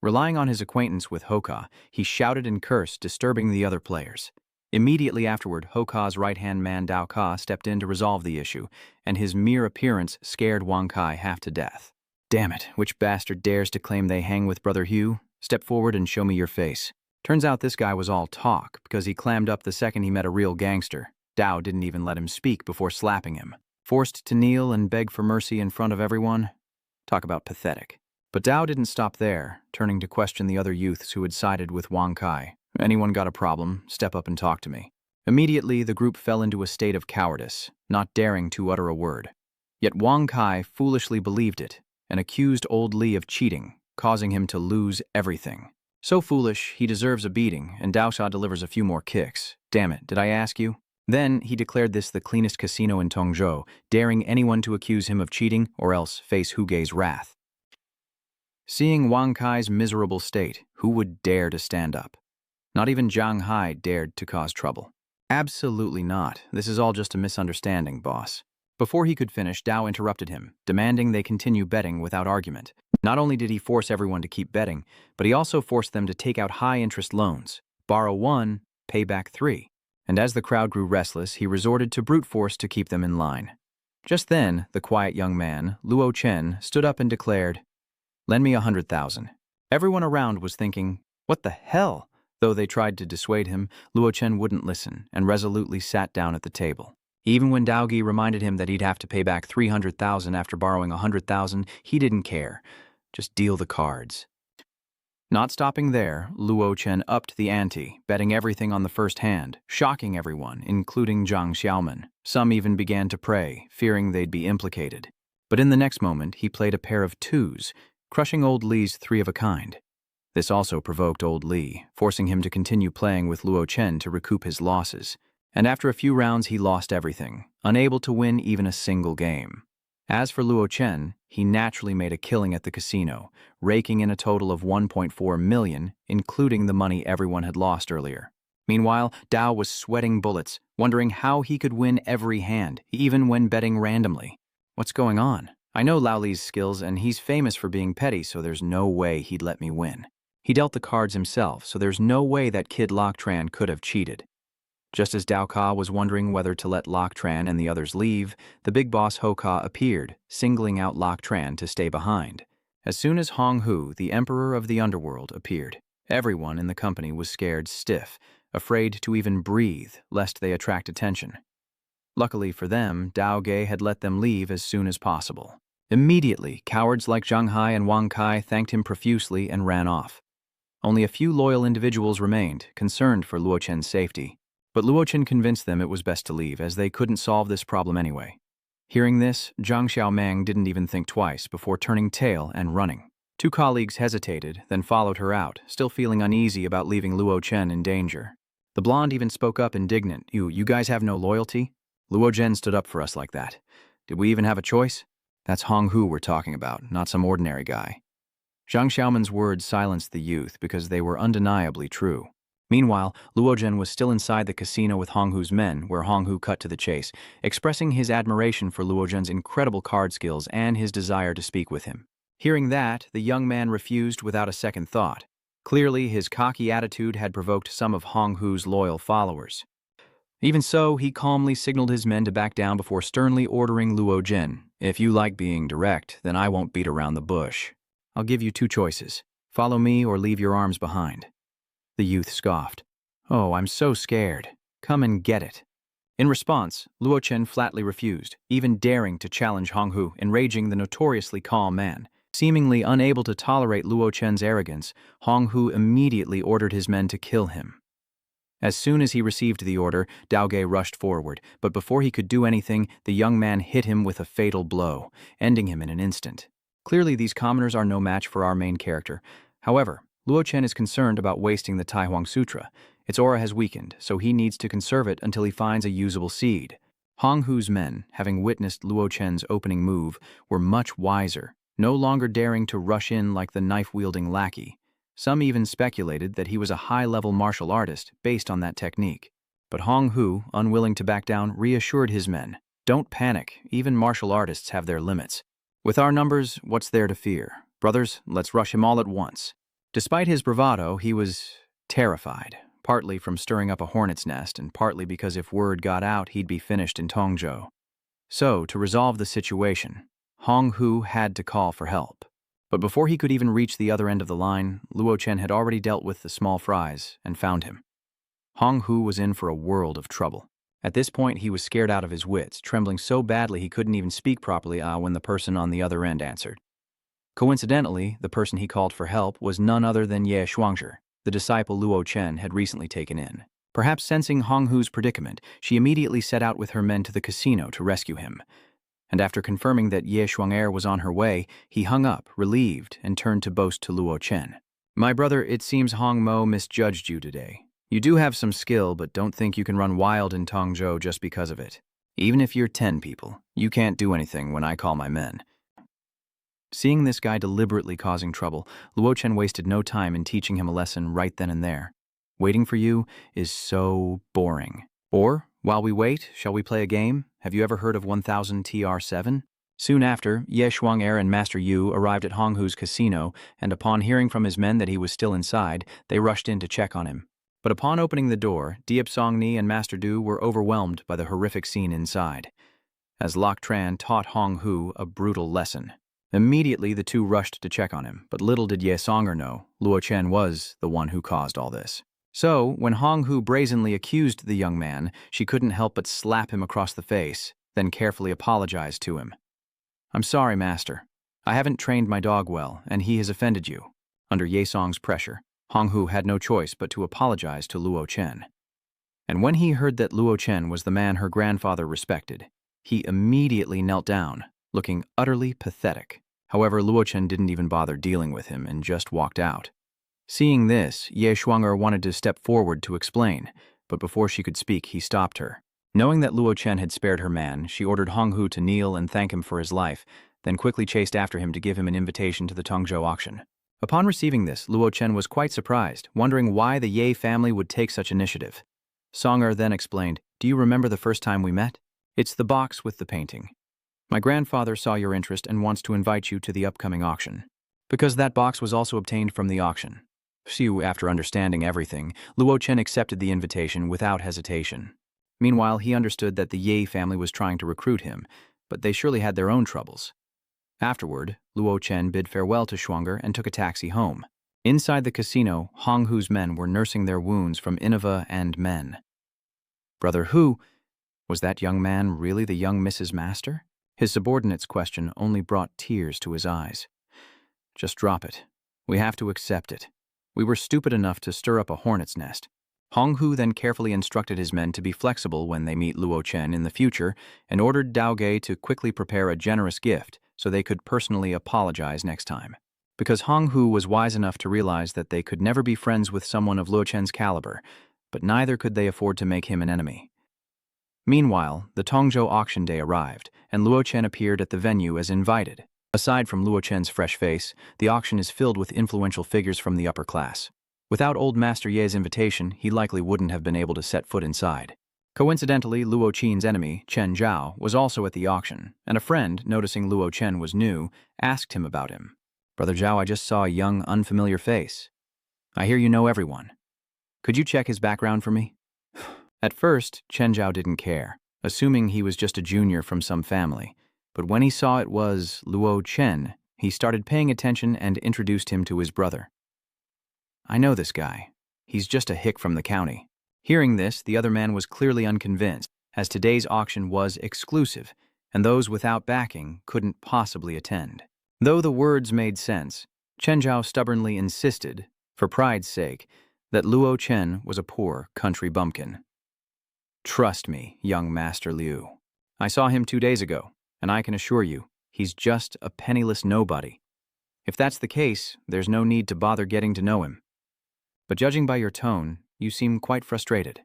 Relying on his acquaintance with Hoka, he shouted and cursed, disturbing the other players. Immediately afterward, Hoka's right-hand man Dao Ka stepped in to resolve the issue, and his mere appearance scared Wang Kai half to death. "Damn it, which bastard dares to claim they hang with Brother Hugh? Step forward and show me your face." Turns out this guy was all talk, because he clammed up the second he met a real gangster. Dao didn't even let him speak before slapping him. Forced to kneel and beg for mercy in front of everyone? Talk about pathetic. But Dao didn't stop there, turning to question the other youths who had sided with Wang Kai. "Anyone got a problem? Step up and talk to me." Immediately, the group fell into a state of cowardice, not daring to utter a word. Yet Wang Kai foolishly believed it, and accused old Li of cheating, causing him to lose everything. So foolish, he deserves a beating, and Dao Sha delivers a few more kicks. "Damn it, did I ask you?" Then he declared this the cleanest casino in Tongzhou, daring anyone to accuse him of cheating or else face Hugei's wrath. Seeing Wang Kai's miserable state, who would dare to stand up? Not even Zhang Hai dared to cause trouble. "Absolutely not. This is all just a misunderstanding, boss." Before he could finish, Dao interrupted him, demanding they continue betting without argument. Not only did he force everyone to keep betting, but he also forced them to take out high-interest loans, borrow 1, pay back 3. And as the crowd grew restless, he resorted to brute force to keep them in line. Just then, the quiet young man, Luo Chen, stood up and declared, "Lend me 100,000. Everyone around was thinking, "What the hell?" Though they tried to dissuade him, Luo Chen wouldn't listen and resolutely sat down at the table. Even when Daogi reminded him that he'd have to pay back 300,000 after borrowing 100,000, he didn't care. Just deal the cards. Not stopping there, Luo Chen upped the ante, betting everything on the first hand, shocking everyone, including Zhang Xiaoman. Some even began to pray, fearing they'd be implicated. But in the next moment, he played a pair of 2s, crushing old Li's 3 of a kind. This also provoked old Li, forcing him to continue playing with Luo Chen to recoup his losses. And after a few rounds, he lost everything, unable to win even a single game. As for Luo Chen, he naturally made a killing at the casino, raking in a total of 1.4 million, including the money everyone had lost earlier. Meanwhile, Dao was sweating bullets, wondering how he could win every hand, even when betting randomly. What's going on? I know Lao Li's skills, and he's famous for being petty, so there's no way he'd let me win. He dealt the cards himself, so there's no way that kid Lok Tran could have cheated. Just as Dao Ka was wondering whether to let Lok Tran and the others leave, the big boss Ho Ka appeared, singling out Lok Tran to stay behind. As soon as Hong Hu, the emperor of the Underworld, appeared, everyone in the company was scared stiff, afraid to even breathe, lest they attract attention. Luckily for them, Dao Ge had let them leave as soon as possible. Immediately, cowards like Zhang Hai and Wang Kai thanked him profusely and ran off. Only a few loyal individuals remained, concerned for Luo Chen's safety. But Luo Chen convinced them it was best to leave, as they couldn't solve this problem anyway. Hearing this, Zhang Xiaomang didn't even think twice before turning tail and running. 2 colleagues hesitated, then followed her out, still feeling uneasy about leaving Luo Chen in danger. The blonde even spoke up indignant, You guys have no loyalty? Luo Chen stood up for us like that. Did we even have a choice? That's Hong Hu we're talking about, not some ordinary guy." Zhang Xiaoman's words silenced the youth because they were undeniably true. Meanwhile, Luo Zhen was still inside the casino with Hong Hu's men, where Hong Hu cut to the chase, expressing his admiration for Luo Zhen's incredible card skills and his desire to speak with him. Hearing that, the young man refused without a second thought. Clearly, his cocky attitude had provoked some of Hong Hu's loyal followers. Even so, he calmly signaled his men to back down before sternly ordering Luo Zhen, "If you like being direct, then I won't beat around the bush. I'll give you 2 choices. Follow me or leave your arms behind." The youth scoffed. "Oh, I'm so scared. Come and get it." In response, Luo Chen flatly refused, even daring to challenge Hong Hu, enraging the notoriously calm man. Seemingly unable to tolerate Luo Chen's arrogance, Hong Hu immediately ordered his men to kill him. As soon as he received the order, Dao Ge rushed forward, but before he could do anything, the young man hit him with a fatal blow, ending him in an instant. Clearly, these commoners are no match for our main character. However, Luo Chen is concerned about wasting the Tai Huang Sutra. Its aura has weakened, so he needs to conserve it until he finds a usable seed. Hong Hu's men, having witnessed Luo Chen's opening move, were much wiser, no longer daring to rush in like the knife-wielding lackey. Some even speculated that he was a high-level martial artist based on that technique. But Hong Hu, unwilling to back down, reassured his men, "Don't panic, even martial artists have their limits. With our numbers, what's there to fear? Brothers, let's rush him all at once." Despite his bravado, he was terrified, partly from stirring up a hornet's nest and partly because if word got out, he'd be finished in Tongzhou. So, to resolve the situation, Hong Hu had to call for help. But before he could even reach the other end of the line, Luo Chen had already dealt with the small fries and found him. Hong Hu was in for a world of trouble. At this point, he was scared out of his wits, trembling so badly he couldn't even speak properly when the person on the other end answered. Coincidentally, the person he called for help was none other than Ye Shuangzhi, the disciple Luo Chen had recently taken in. Perhaps sensing Hong Hu's predicament, she immediately set out with her men to the casino to rescue him. And after confirming that Ye Shuang'er was on her way, he hung up, relieved, and turned to boast to Luo Chen. "My brother, it seems Hong Mo misjudged you today. You do have some skill, but don't think you can run wild in Tongzhou just because of it. Even if you're 10 people, you can't do anything when I call my men." Seeing this guy deliberately causing trouble, Luo Chen wasted no time in teaching him a lesson right then and there. Waiting for you is so boring. Or, while we wait, shall we play a game? Have you ever heard of 1000 TR7? Soon after, Ye Shuang-er and Master Yu arrived at Hong Hu's casino, and upon hearing from his men that he was still inside, they rushed in to check on him. But upon opening the door, Diep Song-ni and Master Du were overwhelmed by the horrific scene inside, as Lok Tran taught Hong Hu a brutal lesson. Immediately, the two rushed to check on him, but little did Ye Song-er know, Luo Chen was the one who caused all this. So, when Hong Hu brazenly accused the young man, she couldn't help but slap him across the face, then carefully apologized to him. "I'm sorry, Master. I haven't trained my dog well, and he has offended you." Under Ye Song's pressure, Hong Hu had no choice but to apologize to Luo Chen. And when he heard that Luo Chen was the man her grandfather respected, he immediately knelt down, looking utterly pathetic. However, Luo Chen didn't even bother dealing with him and just walked out. Seeing this, Ye Shuang-er wanted to step forward to explain, but before she could speak, he stopped her. Knowing that Luo Chen had spared her man, she ordered Hong Hu to kneel and thank him for his life, then quickly chased after him to give him an invitation to the Tongzhou auction. Upon receiving this, Luo Chen was quite surprised, wondering why the Ye family would take such initiative. Song-er then explained, "Do you remember the first time we met? It's the box with the painting. My grandfather saw your interest and wants to invite you to the upcoming auction, because that box was also obtained from the auction." So, after understanding everything, Luo Chen accepted the invitation without hesitation. Meanwhile, he understood that the Ye family was trying to recruit him, but they surely had their own troubles. Afterward, Luo Chen bid farewell to Shuang-er and took a taxi home. Inside the casino, Hong Hu's men were nursing their wounds from Innova and men. "Brother Hu, was that young man really the young Mrs. Master?" His subordinate's question only brought tears to his eyes. "Just drop it. We have to accept it. We were stupid enough to stir up a hornet's nest." Hong Hu then carefully instructed his men to be flexible when they meet Luo Chen in the future and ordered Dao Ge to quickly prepare a generous gift so they could personally apologize next time. Because Hong Hu was wise enough to realize that they could never be friends with someone of Luo Chen's caliber, but neither could they afford to make him an enemy. Meanwhile, the Tongzhou auction day arrived, and Luo Chen appeared at the venue as invited. Aside from Luo Chen's fresh face, the auction is filled with influential figures from the upper class. Without old Master Ye's invitation, he likely wouldn't have been able to set foot inside. Coincidentally, Luo Qin's enemy, Chen Zhao, was also at the auction, and a friend, noticing Luo Chen was new, asked him about him. "Brother Zhao, I just saw a young, unfamiliar face. I hear you know everyone. Could you check his background for me?" At first, Chen Zhao didn't care, assuming he was just a junior from some family. But when he saw it was Luo Chen, he started paying attention and introduced him to his brother. "I know this guy. He's just a hick from the county." Hearing this, the other man was clearly unconvinced, as today's auction was exclusive, and those without backing couldn't possibly attend. Though the words made sense, Chen Zhao stubbornly insisted, for pride's sake, that Luo Chen was a poor country bumpkin. "Trust me, young Master Liu. I saw him 2 days ago, and I can assure you, he's just a penniless nobody. If that's the case, there's no need to bother getting to know him. But judging by your tone, you seem quite frustrated."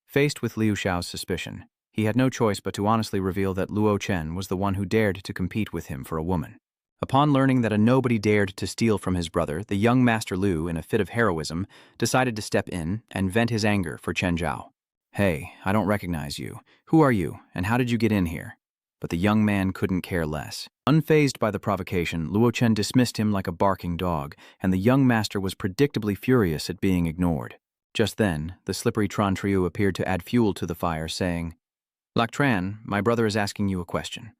Faced with Liu Xiao's suspicion, he had no choice but to honestly reveal that Luo Chen was the one who dared to compete with him for a woman. Upon learning that a nobody dared to steal from his brother, the young Master Liu, in a fit of heroism, decided to step in and vent his anger for Chen Zhao. "Hey, I don't recognize you. Who are you, and how did you get in here?" But the young man couldn't care less. Unfazed by the provocation, Luo Chen dismissed him like a barking dog, and the young master was predictably furious at being ignored. Just then, the slippery Tran Triu appeared to add fuel to the fire, saying, "Lak Tran, my brother is asking you a question.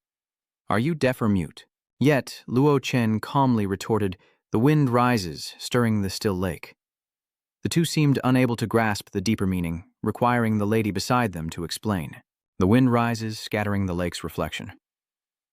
Are you deaf or mute?" Yet, Luo Chen calmly retorted, "The wind rises, stirring the still lake." The two seemed unable to grasp the deeper meaning, requiring the lady beside them to explain. "The wind rises, scattering the lake's reflection.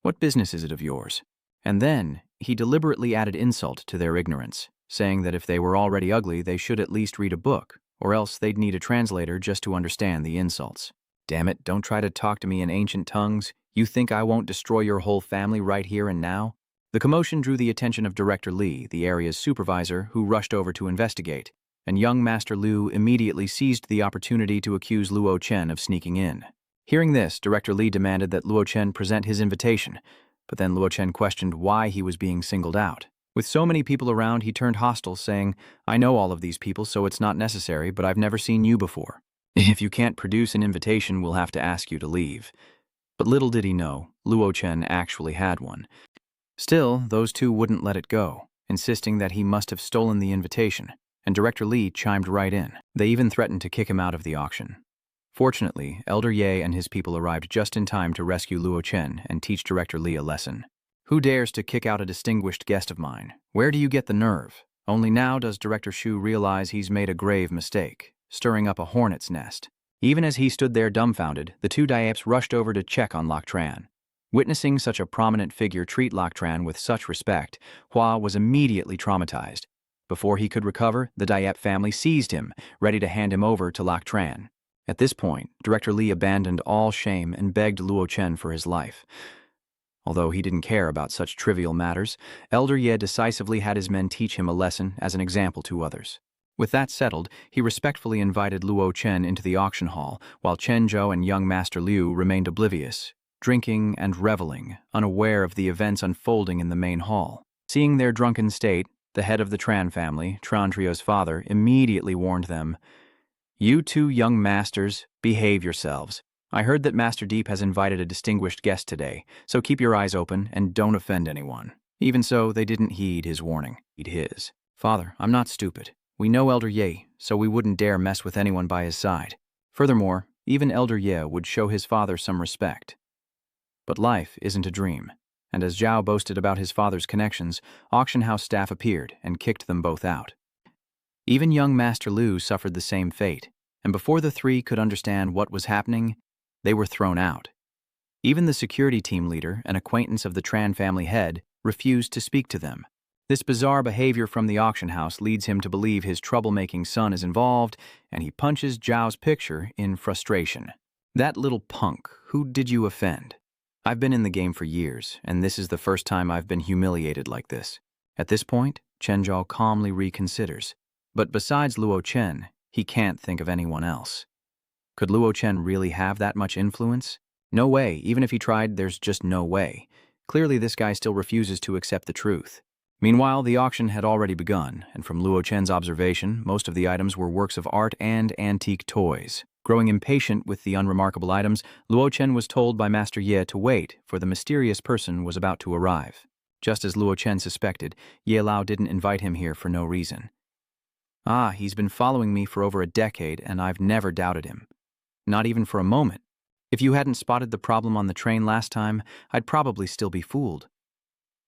What business is it of yours?" And then, he deliberately added insult to their ignorance, saying that if they were already ugly, they should at least read a book, or else they'd need a translator just to understand the insults. "Damn it, don't try to talk to me in ancient tongues. You think I won't destroy your whole family right here and now?" The commotion drew the attention of Director Li, the area's supervisor, who rushed over to investigate, and young Master Liu immediately seized the opportunity to accuse Luo Chen of sneaking in. Hearing this, Director Li demanded that Luo Chen present his invitation, but then Luo Chen questioned why he was being singled out. With so many people around, he turned hostile, saying, "I know all of these people, so it's not necessary, but I've never seen you before. If you can't produce an invitation, we'll have to ask you to leave." But little did he know, Luo Chen actually had one. Still, those two wouldn't let it go, insisting that he must have stolen the invitation, and Director Li chimed right in. They even threatened to kick him out of the auction. Fortunately, Elder Ye and his people arrived just in time to rescue Luo Chen and teach Director Li a lesson. Who dares to kick out a distinguished guest of mine? Where do you get the nerve? Only now does Director Shu realize he's made a grave mistake, stirring up a hornet's nest. Even as he stood there dumbfounded, the two Diaps rushed over to check on Lok Tran. Witnessing such a prominent figure treat Lok Tran with such respect, Hua was immediately traumatized. Before he could recover, the Diap family seized him, ready to hand him over to Lok Tran. At this point, Director Li abandoned all shame and begged Luo Chen for his life. Although he didn't care about such trivial matters, Elder Ye decisively had his men teach him a lesson as an example to others. With that settled, he respectfully invited Luo Chen into the auction hall, while Chen Zhou and young Master Liu remained oblivious, drinking and reveling, unaware of the events unfolding in the main hall. Seeing their drunken state, the head of the Tran family, Tran Trio's father, immediately warned them, "You two young masters, behave yourselves. I heard that Master Deep has invited a distinguished guest today, so keep your eyes open and don't offend anyone." Even so, they didn't heed his warning. "Father, I'm not stupid. We know Elder Ye, so we wouldn't dare mess with anyone by his side. Furthermore, even Elder Ye would show his father some respect." But life isn't a dream, and as Zhao boasted about his father's connections, auction house staff appeared and kicked them both out. Even young Master Liu suffered the same fate, and before the three could understand what was happening, they were thrown out. Even the security team leader, an acquaintance of the Tran family head, refused to speak to them. This bizarre behavior from the auction house leads him to believe his troublemaking son is involved, and he punches Zhao's picture in frustration. "That little punk, who did you offend? I've been in the game for years, and this is the first time I've been humiliated like this." At this point, Chen Zhao calmly reconsiders. But besides Luo Chen, he can't think of anyone else. Could Luo Chen really have that much influence? No way. Even if he tried, there's just no way. Clearly, this guy still refuses to accept the truth. Meanwhile, the auction had already begun, and from Luo Chen's observation, most of the items were works of art and antique toys. Growing impatient with the unremarkable items, Luo Chen was told by Master Ye to wait, for the mysterious person was about to arrive. Just as Luo Chen suspected, Ye Lao didn't invite him here for no reason. He's been following me for over a decade, and I've never doubted him. Not even for a moment. If you hadn't spotted the problem on the train last time, I'd probably still be fooled.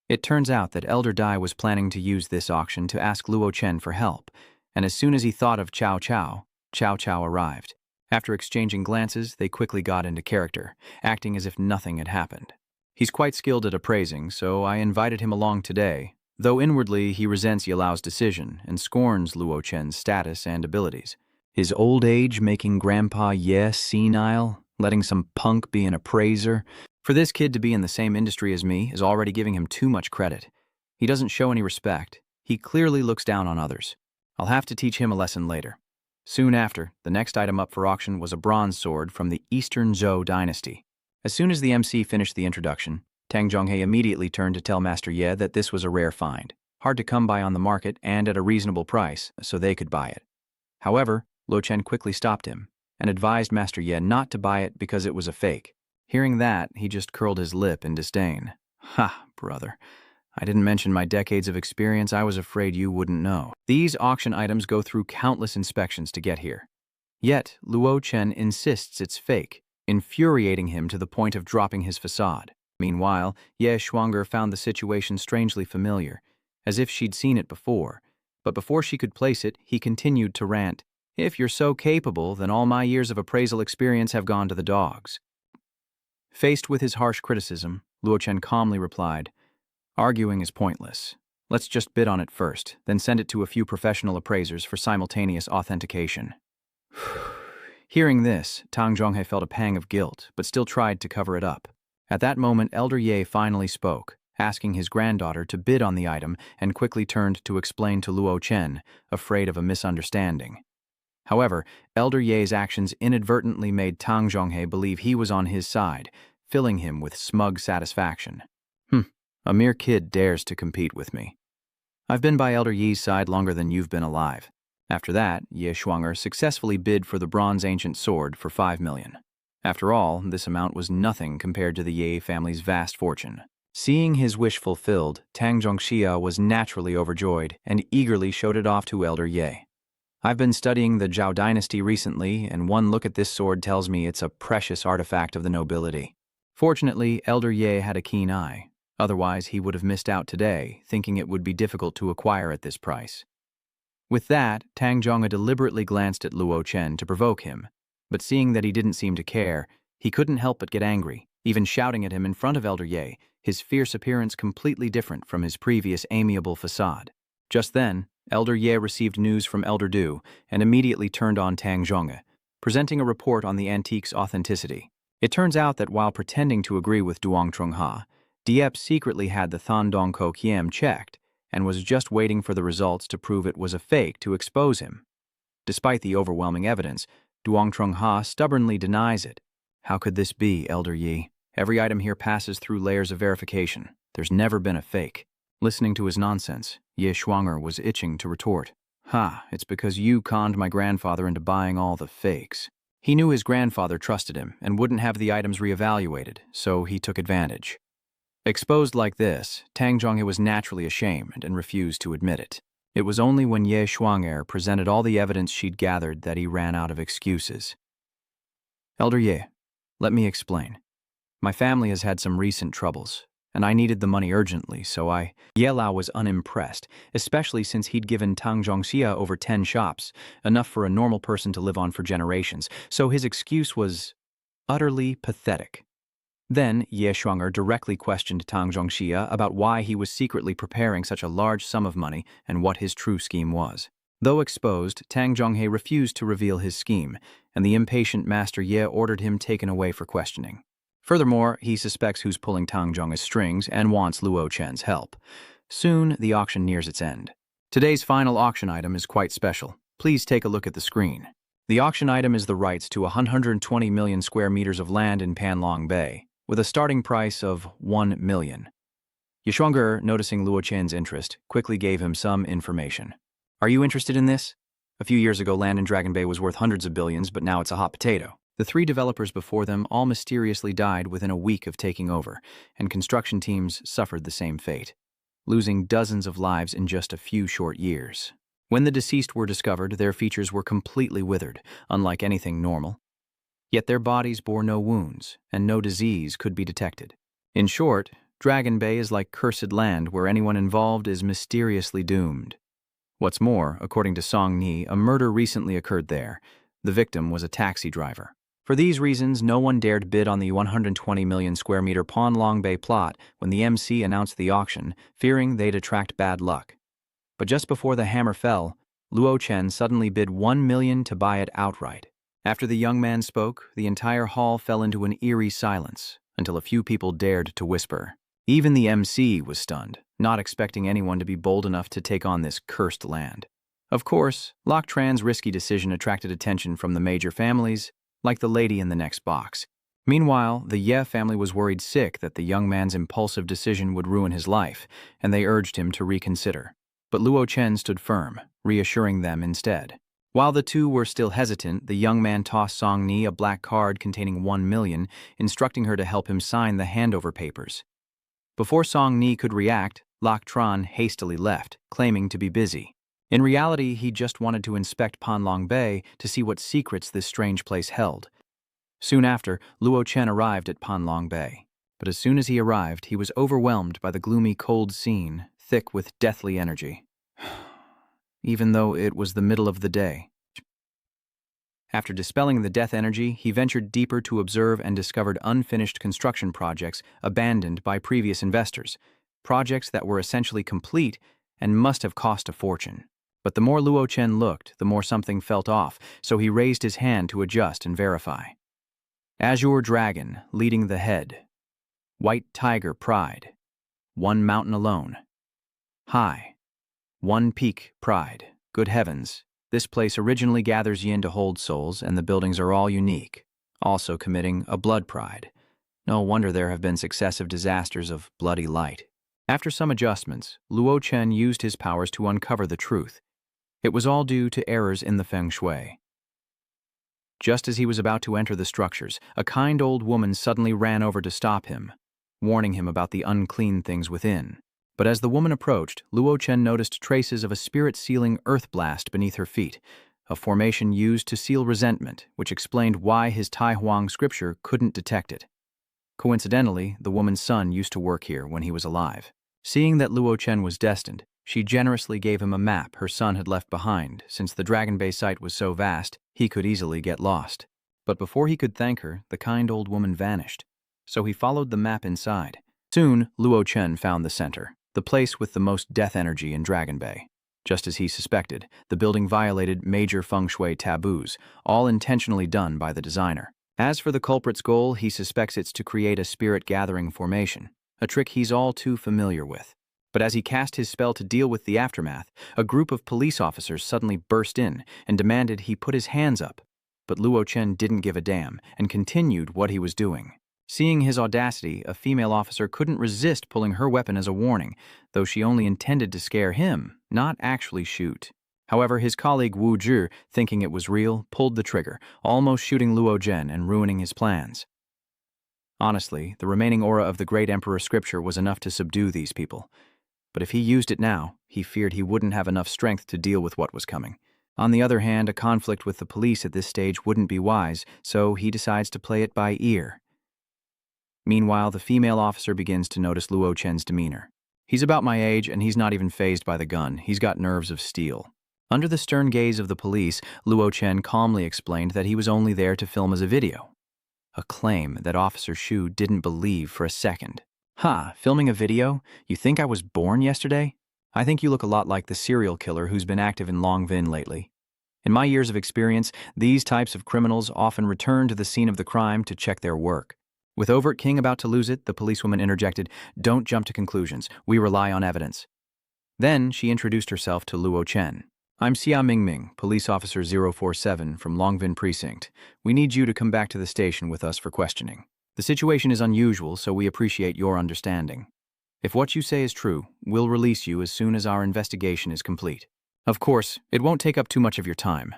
It turns out that Elder Dai was planning to use this auction to ask Luo Chen for help, and as soon as he thought of Cao Cao, Cao Cao arrived. After exchanging glances, they quickly got into character, acting as if nothing had happened. He's quite skilled at appraising, so I invited him along today, though inwardly he resents Ye Lao's decision and scorns Luo Chen's status and abilities. His old age making Grandpa Ye senile, letting some punk be an appraiser. For this kid to be in the same industry as me is already giving him too much credit. He doesn't show any respect. He clearly looks down on others. I'll have to teach him a lesson later. Soon after, the next item up for auction was a bronze sword from the Eastern Zhou dynasty. As soon as the MC finished the introduction, Tang Zhonghe immediately turned to tell Master Ye that this was a rare find, hard to come by on the market and at a reasonable price, so they could buy it. However, Luo Chen quickly stopped him and advised Master Ye not to buy it because it was a fake. Hearing that, he just curled his lip in disdain. "Ha, brother. I didn't mention my decades of experience. I was afraid you wouldn't know. These auction items go through countless inspections to get here. Yet, Luo Chen insists it's fake, infuriating him to the point of dropping his facade. Meanwhile, Ye Shuanger found the situation strangely familiar, as if she'd seen it before. But before she could place it, he continued to rant, "If you're so capable, then all my years of appraisal experience have gone to the dogs." Faced with his harsh criticism, Luo Chen calmly replied, "Arguing is pointless. Let's just bid on it first, then send it to a few professional appraisers for simultaneous authentication." Hearing this, Tang Zhonghe felt a pang of guilt, but still tried to cover it up. At that moment, Elder Ye finally spoke, asking his granddaughter to bid on the item, and quickly turned to explain to Luo Chen, afraid of a misunderstanding. However, Elder Ye's actions inadvertently made Tang Zhonghe believe he was on his side, filling him with smug satisfaction. A mere kid dares to compete with me. I've been by Elder Ye's side longer than you've been alive. After that, Ye Shuanger successfully bid for the bronze ancient sword for 5 million. After all, this amount was nothing compared to the Ye family's vast fortune. Seeing his wish fulfilled, Tang Zhongxia was naturally overjoyed and eagerly showed it off to Elder Ye. I've been studying the Zhao dynasty recently, and one look at this sword tells me it's a precious artifact of the nobility. Fortunately, Elder Ye had a keen eye. Otherwise, he would have missed out today, thinking it would be difficult to acquire at this price. With that, Tang Zhonga deliberately glanced at Luo Chen to provoke him, but seeing that he didn't seem to care, he couldn't help but get angry, even shouting at him in front of Elder Ye, his fierce appearance completely different from his previous amiable facade. Just then, Elder Ye received news from Elder Du and immediately turned on Tang Zhonga, presenting a report on the antique's authenticity. It turns out that while pretending to agree with Duong Trung Ha, Diep secretly had the Than Dong Ko Kiem checked and was just waiting for the results to prove it was a fake to expose him. Despite the overwhelming evidence, Duong Trung Ha stubbornly denies it. How could this be, Elder Yi? Every item here passes through layers of verification. There's never been a fake. Listening to his nonsense, Ye Shuanger was itching to retort. It's because you conned my grandfather into buying all the fakes. He knew his grandfather trusted him and wouldn't have the items reevaluated, so he took advantage. Exposed like this, Tang Zhonghe was naturally ashamed and refused to admit it. It was only when Ye Shuanger presented all the evidence she'd gathered that he ran out of excuses. Elder Ye, let me explain. My family has had some recent troubles, and I needed the money urgently, so Ye Lao was unimpressed, especially since he'd given Tang Zhongxia over 10 shops, enough for a normal person to live on for generations, so his excuse was utterly pathetic. Then, Ye Shuanger directly questioned Tang Zhongxia about why he was secretly preparing such a large sum of money and what his true scheme was. Though exposed, Tang Zhonghe refused to reveal his scheme, and the impatient Master Ye ordered him taken away for questioning. Furthermore, he suspects who's pulling Tang Zhonghe's strings and wants Luo Chen's help. Soon, the auction nears its end. Today's final auction item is quite special. Please take a look at the screen. The auction item is the rights to 120 million square meters of land in Panlong Bay, with a starting price of 1 million. Yishuanger, noticing Luo Chen's interest, quickly gave him some information. Are you interested in this? A few years ago, land in Dragon Bay was worth hundreds of billions, but now it's a hot potato. The 3 developers before them all mysteriously died within a week of taking over, and construction teams suffered the same fate, losing dozens of lives in just a few short years. When the deceased were discovered, their features were completely withered, unlike anything normal. Yet their bodies bore no wounds, and no disease could be detected. In short, Dragon Bay is like cursed land where anyone involved is mysteriously doomed. What's more, according to Song Ni, a murder recently occurred there. The victim was a taxi driver. For these reasons, no one dared bid on the 120 million square meter Panlong Bay plot when the MC announced the auction, fearing they'd attract bad luck. But just before the hammer fell, Luo Chen suddenly bid 1 million to buy it outright. After the young man spoke, the entire hall fell into an eerie silence, until a few people dared to whisper. Even the MC was stunned, not expecting anyone to be bold enough to take on this cursed land. Of course, Lok Tran's risky decision attracted attention from the major families, like the lady in the next box. Meanwhile, the Ye family was worried sick that the young man's impulsive decision would ruin his life, and they urged him to reconsider. But Luo Chen stood firm, reassuring them instead. While the two were still hesitant, the young man tossed Song Ni a black card containing 1 million, instructing her to help him sign the handover papers. Before Song Ni could react, Lok Tran hastily left, claiming to be busy. In reality, he just wanted to inspect Panlong Bay to see what secrets this strange place held. Soon after, Luo Chen arrived at Panlong Bay. But as soon as he arrived, he was overwhelmed by the gloomy, cold scene, thick with deathly energy. Even though it was the middle of the day. After dispelling the death energy, he ventured deeper to observe and discovered unfinished construction projects abandoned by previous investors, projects that were essentially complete and must have cost a fortune. But the more Luo Chen looked, the more something felt off, so he raised his hand to adjust and verify. Azure Dragon, leading the head. White Tiger Pride. 1 mountain alone. High. 1 peak Pride. Good heavens, this place originally gathers yin to hold souls, and the buildings are all unique, also committing a blood pride. No wonder there have been successive disasters of bloody light. After some adjustments, Luo Chen used his powers to uncover the truth. It was all due to errors in the feng shui. Just as he was about to enter the structures, a kind old woman suddenly ran over to stop him, warning him about the unclean things within. But as the woman approached, Luo Chen noticed traces of a spirit-sealing earth blast beneath her feet, a formation used to seal resentment, which explained why his Tai Huang scripture couldn't detect it. Coincidentally, the woman's son used to work here when he was alive. Seeing that Luo Chen was destined, she generously gave him a map her son had left behind, since the Dragon Bay site was so vast, he could easily get lost. But before he could thank her, the kind old woman vanished. So he followed the map inside. Soon, Luo Chen found the center, the place with the most death energy in Dragon Bay. Just as he suspected, the building violated major feng shui taboos, all intentionally done by the designer. As for the culprit's goal, he suspects it's to create a spirit-gathering formation, a trick he's all too familiar with. But as he cast his spell to deal with the aftermath, a group of police officers suddenly burst in and demanded he put his hands up. But Luo Chen didn't give a damn and continued what he was doing. Seeing his audacity, a female officer couldn't resist pulling her weapon as a warning, though she only intended to scare him, not actually shoot. However, his colleague Wu Zhi, thinking it was real, pulled the trigger, almost shooting Luo Chen and ruining his plans. Honestly, the remaining aura of the Great Emperor Scripture was enough to subdue these people. But if he used it now, he feared he wouldn't have enough strength to deal with what was coming. On the other hand, a conflict with the police at this stage wouldn't be wise, so he decides to play it by ear. Meanwhile, the female officer begins to notice Luo Chen's demeanor. He's about my age, and he's not even fazed by the gun. He's got nerves of steel. Under the stern gaze of the police, Luo Chen calmly explained that he was only there to film as a video. A claim that Officer Shu didn't believe for a second. Filming a video? You think I was born yesterday? I think you look a lot like the serial killer who's been active in Longvin lately. In my years of experience, these types of criminals often return to the scene of the crime to check their work. With Overt King about to lose it, the policewoman interjected, "Don't jump to conclusions. We rely on evidence." Then she introduced herself to Luo Chen. "I'm Xia Mingming, Police Officer 047 from Longvin Precinct. We need you to come back to the station with us for questioning. The situation is unusual, so we appreciate your understanding. If what you say is true, we'll release you as soon as our investigation is complete. Of course, it won't take up too much of your time."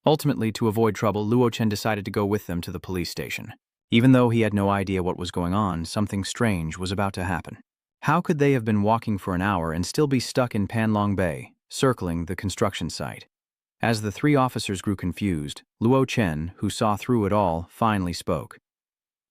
Ultimately, to avoid trouble, Luo Chen decided to go with them to the police station. Even though he had no idea what was going on, something strange was about to happen. How could they have been walking for an hour and still be stuck in Panlong Bay, circling the construction site? As the three officers grew confused, Luo Chen, who saw through it all, finally spoke.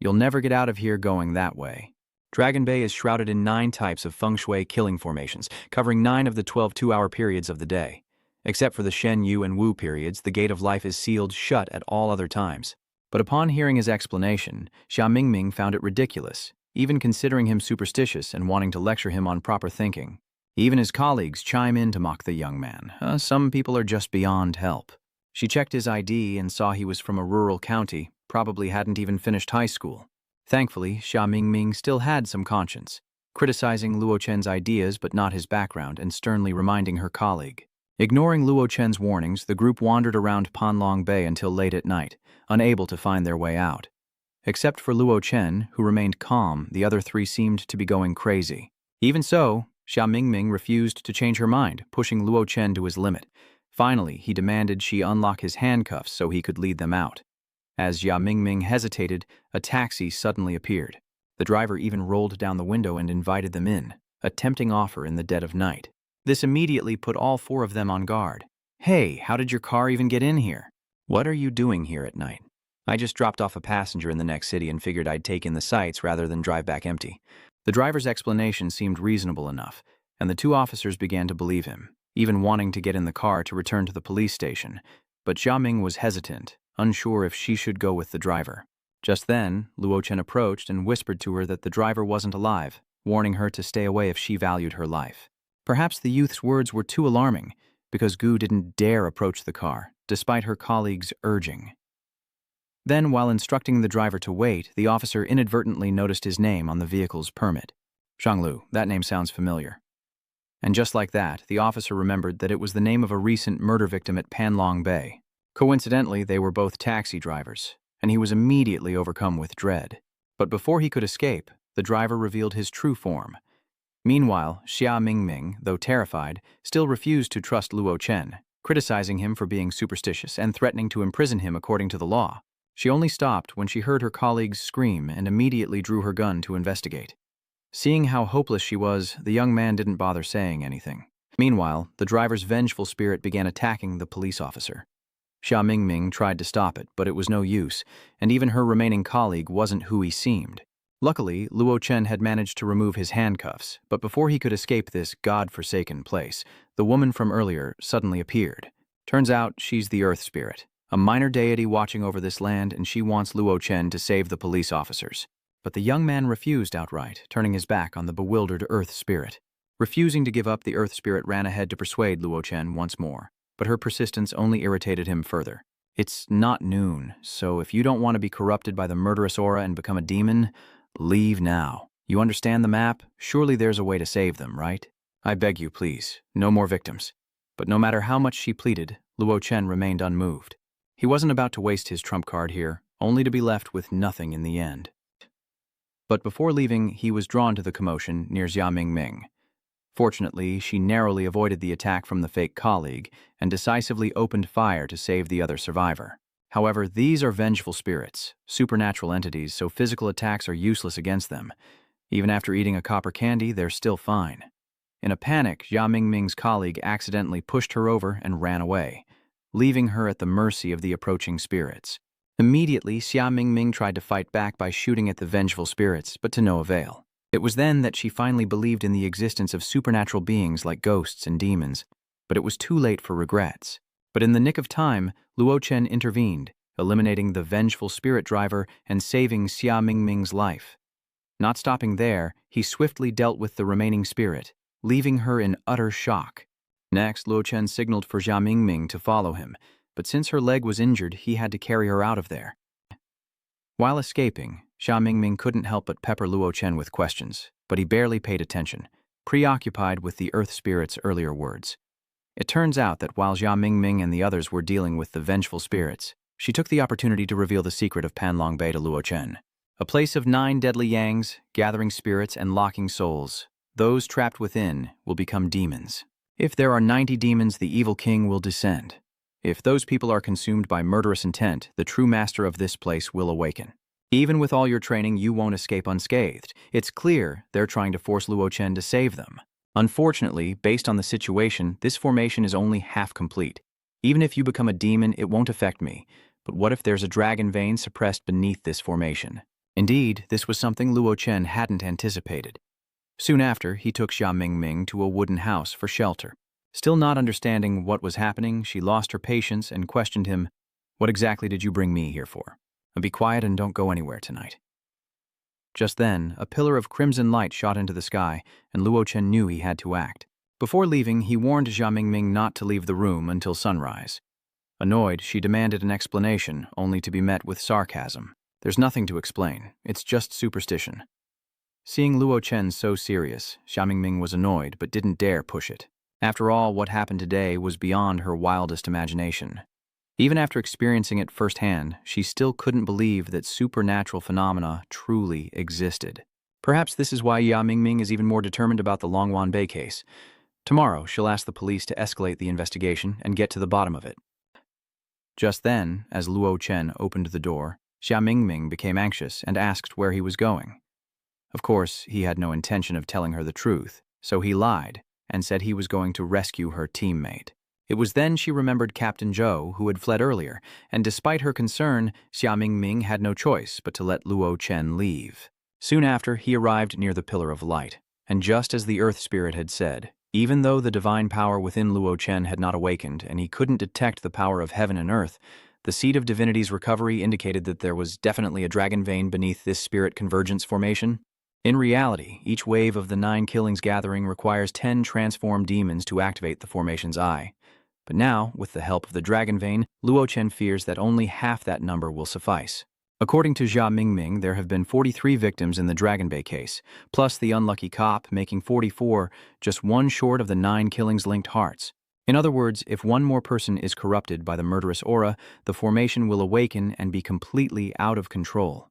"You'll never get out of here going that way. Dragon Bay is shrouded in 9 types of feng shui killing formations, covering 9 of the 12 two-hour periods of the day. Except for the Shen Yu and Wu periods, the gate of life is sealed shut at all other times." But upon hearing his explanation, Xia Mingming found it ridiculous, even considering him superstitious and wanting to lecture him on proper thinking. Even his colleagues chime in to mock the young man. Some people are just beyond help. She checked his ID and saw he was from a rural county, probably hadn't even finished high school. Thankfully, Xia Mingming still had some conscience, criticizing Luo Chen's ideas but not his background and sternly reminding her colleague. Ignoring Luo Chen's warnings, the group wandered around Panlong Bay until late at night, unable to find their way out. Except for Luo Chen, who remained calm, the other 3 seemed to be going crazy. Even so, Xia Mingming refused to change her mind, pushing Luo Chen to his limit. Finally, he demanded she unlock his handcuffs so he could lead them out. As Xia Mingming hesitated, a taxi suddenly appeared. The driver even rolled down the window and invited them in, a tempting offer in the dead of night. This immediately put all 4 of them on guard. "Hey, how did your car even get in here? What are you doing here at night?" "I just dropped off a passenger in the next city and figured I'd take in the sights rather than drive back empty." The driver's explanation seemed reasonable enough, and the 2 officers began to believe him, even wanting to get in the car to return to the police station. But Xia Ming was hesitant, unsure if she should go with the driver. Just then, Luo Chen approached and whispered to her that the driver wasn't alive, warning her to stay away if she valued her life. Perhaps the youth's words were too alarming, because Gu didn't dare approach the car, despite her colleagues' urging. Then, while instructing the driver to wait, the officer inadvertently noticed his name on the vehicle's permit. Shanglu, that name sounds familiar. And just like that, the officer remembered that it was the name of a recent murder victim at Panlong Bay. Coincidentally, they were both taxi drivers, and he was immediately overcome with dread. But before he could escape, the driver revealed his true form. Meanwhile, Xia Mingming, though terrified, still refused to trust Luo Chen, criticizing him for being superstitious and threatening to imprison him according to the law. She only stopped when she heard her colleagues scream and immediately drew her gun to investigate. Seeing how hopeless she was, the young man didn't bother saying anything. Meanwhile, the driver's vengeful spirit began attacking the police officer. Xia Mingming tried to stop it, but it was no use, and even her remaining colleague wasn't who he seemed. Luckily, Luo Chen had managed to remove his handcuffs, but before he could escape this god-forsaken place, the woman from earlier suddenly appeared. Turns out she's the Earth Spirit, a minor deity watching over this land, and she wants Luo Chen to save the police officers. But the young man refused outright, turning his back on the bewildered Earth Spirit. Refusing to give up, the Earth Spirit ran ahead to persuade Luo Chen once more, but her persistence only irritated him further. It's not noon, so if you don't want to be corrupted by the murderous aura and become a demon, leave now. You understand the map? Surely there's a way to save them, right? I beg you, please, no more victims. But no matter how much she pleaded, Luo Chen remained unmoved. He wasn't about to waste his trump card here, only to be left with nothing in the end. But before leaving, he was drawn to the commotion near Xia Mingming. Fortunately, she narrowly avoided the attack from the fake colleague and decisively opened fire to save the other survivor. However, these are vengeful spirits, supernatural entities, so physical attacks are useless against them. Even after eating a copper candy, they're still fine. In a panic, Xia Mingming's colleague accidentally pushed her over and ran away, leaving her at the mercy of the approaching spirits. Immediately, Xia Mingming tried to fight back by shooting at the vengeful spirits, but to no avail. It was then that she finally believed in the existence of supernatural beings like ghosts and demons, but it was too late for regrets. But in the nick of time, Luo Chen intervened, eliminating the vengeful spirit driver and saving Xia Mingming's life. Not stopping there, he swiftly dealt with the remaining spirit, leaving her in utter shock. Next, Luo Chen signaled for Xia Mingming to follow him, but since her leg was injured, he had to carry her out of there. While escaping, Xia Mingming couldn't help but pepper Luo Chen with questions, but he barely paid attention, preoccupied with the Earth Spirit's earlier words. It turns out that while Xia Mingming and the others were dealing with the vengeful spirits, she took the opportunity to reveal the secret of Panlong Bay to Luo Chen. A place of 9 deadly yangs, gathering spirits and locking souls. Those trapped within will become demons. If there are 90 demons, the evil king will descend. If those people are consumed by murderous intent, the true master of this place will awaken. Even with all your training, you won't escape unscathed. It's clear they're trying to force Luo Chen to save them. Unfortunately, based on the situation, this formation is only half complete. Even if you become a demon, it won't affect me. But what if there's a dragon vein suppressed beneath this formation? Indeed, this was something Luo Chen hadn't anticipated. Soon after, he took Xia Mingming to a wooden house for shelter. Still not understanding what was happening, she lost her patience and questioned him, "What exactly did you bring me here for? Be quiet and don't go anywhere tonight." Just then, a pillar of crimson light shot into the sky, and Luo Chen knew he had to act. Before leaving, he warned Xia Mingming not to leave the room until sunrise. Annoyed, she demanded an explanation, only to be met with sarcasm. "There's nothing to explain. It's just superstition." Seeing Luo Chen so serious, Xia Mingming was annoyed but didn't dare push it. After all, what happened today was beyond her wildest imagination. Even after experiencing it firsthand, she still couldn't believe that supernatural phenomena truly existed. Perhaps this is why Xia Mingming is even more determined about the Longwan Bay case. Tomorrow, she'll ask the police to escalate the investigation and get to the bottom of it. Just then, as Luo Chen opened the door, Xia Mingming became anxious and asked where he was going. Of course, he had no intention of telling her the truth, so he lied and said he was going to rescue her teammate. It was then she remembered Captain Zhou, who had fled earlier, and despite her concern, Xia Mingming had no choice but to let Luo Chen leave. Soon after, he arrived near the Pillar of Light, and just as the Earth Spirit had said, even though the divine power within Luo Chen had not awakened and he couldn't detect the power of heaven and earth, the Seed of Divinity's recovery indicated that there was definitely a dragon vein beneath this spirit convergence formation. In reality, each wave of the 9 killings gathering requires 10 transformed demons to activate the formation's eye. But now, with the help of the dragon vein, Luo Chen fears that only half that number will suffice. According to Xia Mingming, there have been 43 victims in the Dragon Bay case, plus the unlucky cop, making 44, just one short of the 9 killings-linked hearts. In other words, if one more person is corrupted by the murderous aura, the formation will awaken and be completely out of control.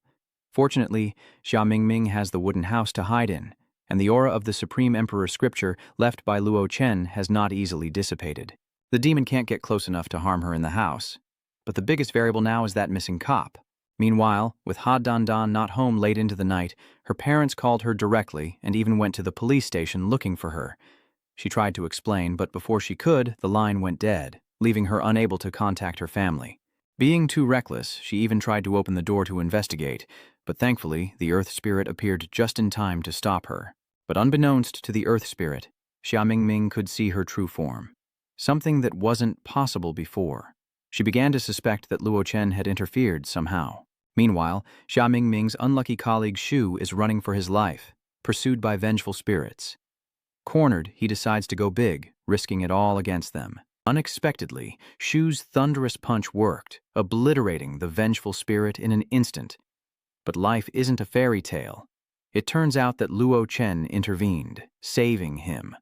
Fortunately, Xia Mingming has the wooden house to hide in, and the aura of the Supreme Emperor scripture left by Luo Chen has not easily dissipated. The demon can't get close enough to harm her in the house. But the biggest variable now is that missing cop. Meanwhile, with Ha Dan Dan not home late into the night, her parents called her directly and even went to the police station looking for her. She tried to explain, but before she could, the line went dead, leaving her unable to contact her family. Being too reckless, she even tried to open the door to investigate, but thankfully, the Earth Spirit appeared just in time to stop her. But unbeknownst to the Earth Spirit, Xia Mingming could see her true form. Something that wasn't possible before. She began to suspect that Luo Chen had interfered somehow. Meanwhile, Xia Mingming's unlucky colleague Shu is running for his life, pursued by vengeful spirits. Cornered, he decides to go big, risking it all against them. Unexpectedly, Shu's thunderous punch worked, obliterating the vengeful spirit in an instant. But life isn't a fairy tale. It turns out that Luo Chen intervened, saving him.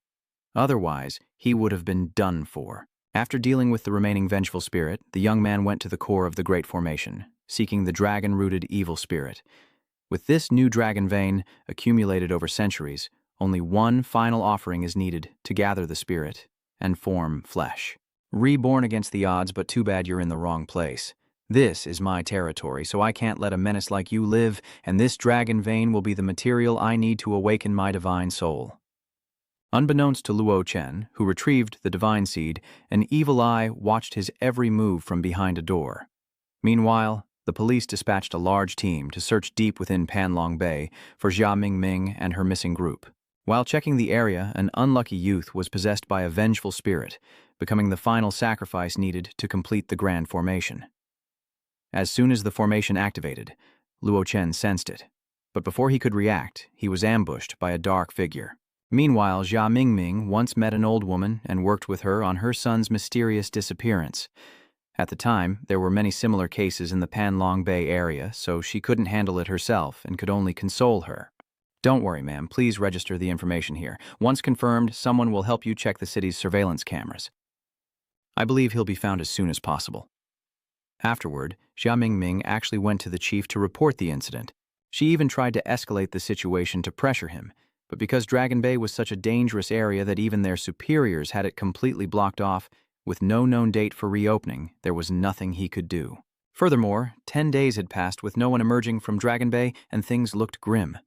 Otherwise, he would have been done for. After dealing with the remaining vengeful spirit, the young man went to the core of the Great Formation, seeking the dragon-rooted evil spirit. With this new dragon vein, accumulated over centuries, only one final offering is needed to gather the spirit and form flesh. Reborn against the odds, but too bad you're in the wrong place. This is my territory, so I can't let a menace like you live, and this dragon vein will be the material I need to awaken my divine soul. Unbeknownst to Luo Chen, who retrieved the divine seed, an evil eye watched his every move from behind a door. Meanwhile, the police dispatched a large team to search deep within Panlong Bay for Xia Mingming and her missing group. While checking the area, an unlucky youth was possessed by a vengeful spirit, becoming the final sacrifice needed to complete the grand formation. As soon as the formation activated, Luo Chen sensed it. But before he could react, he was ambushed by a dark figure. Meanwhile, Xia Mingming once met an old woman and worked with her on her son's mysterious disappearance. At the time, there were many similar cases in the Panlong Bay area, so she couldn't handle it herself and could only console her. Don't worry, ma'am. Please register the information here. Once confirmed, someone will help you check the city's surveillance cameras. I believe he'll be found as soon as possible. Afterward, Xia Mingming actually went to the chief to report the incident. She even tried to escalate the situation to pressure him, but because Dragon Bay was such a dangerous area that even their superiors had it completely blocked off, with no known date for reopening, there was nothing he could do. Furthermore, 10 days had passed with no one emerging from Dragon Bay, and things looked grim.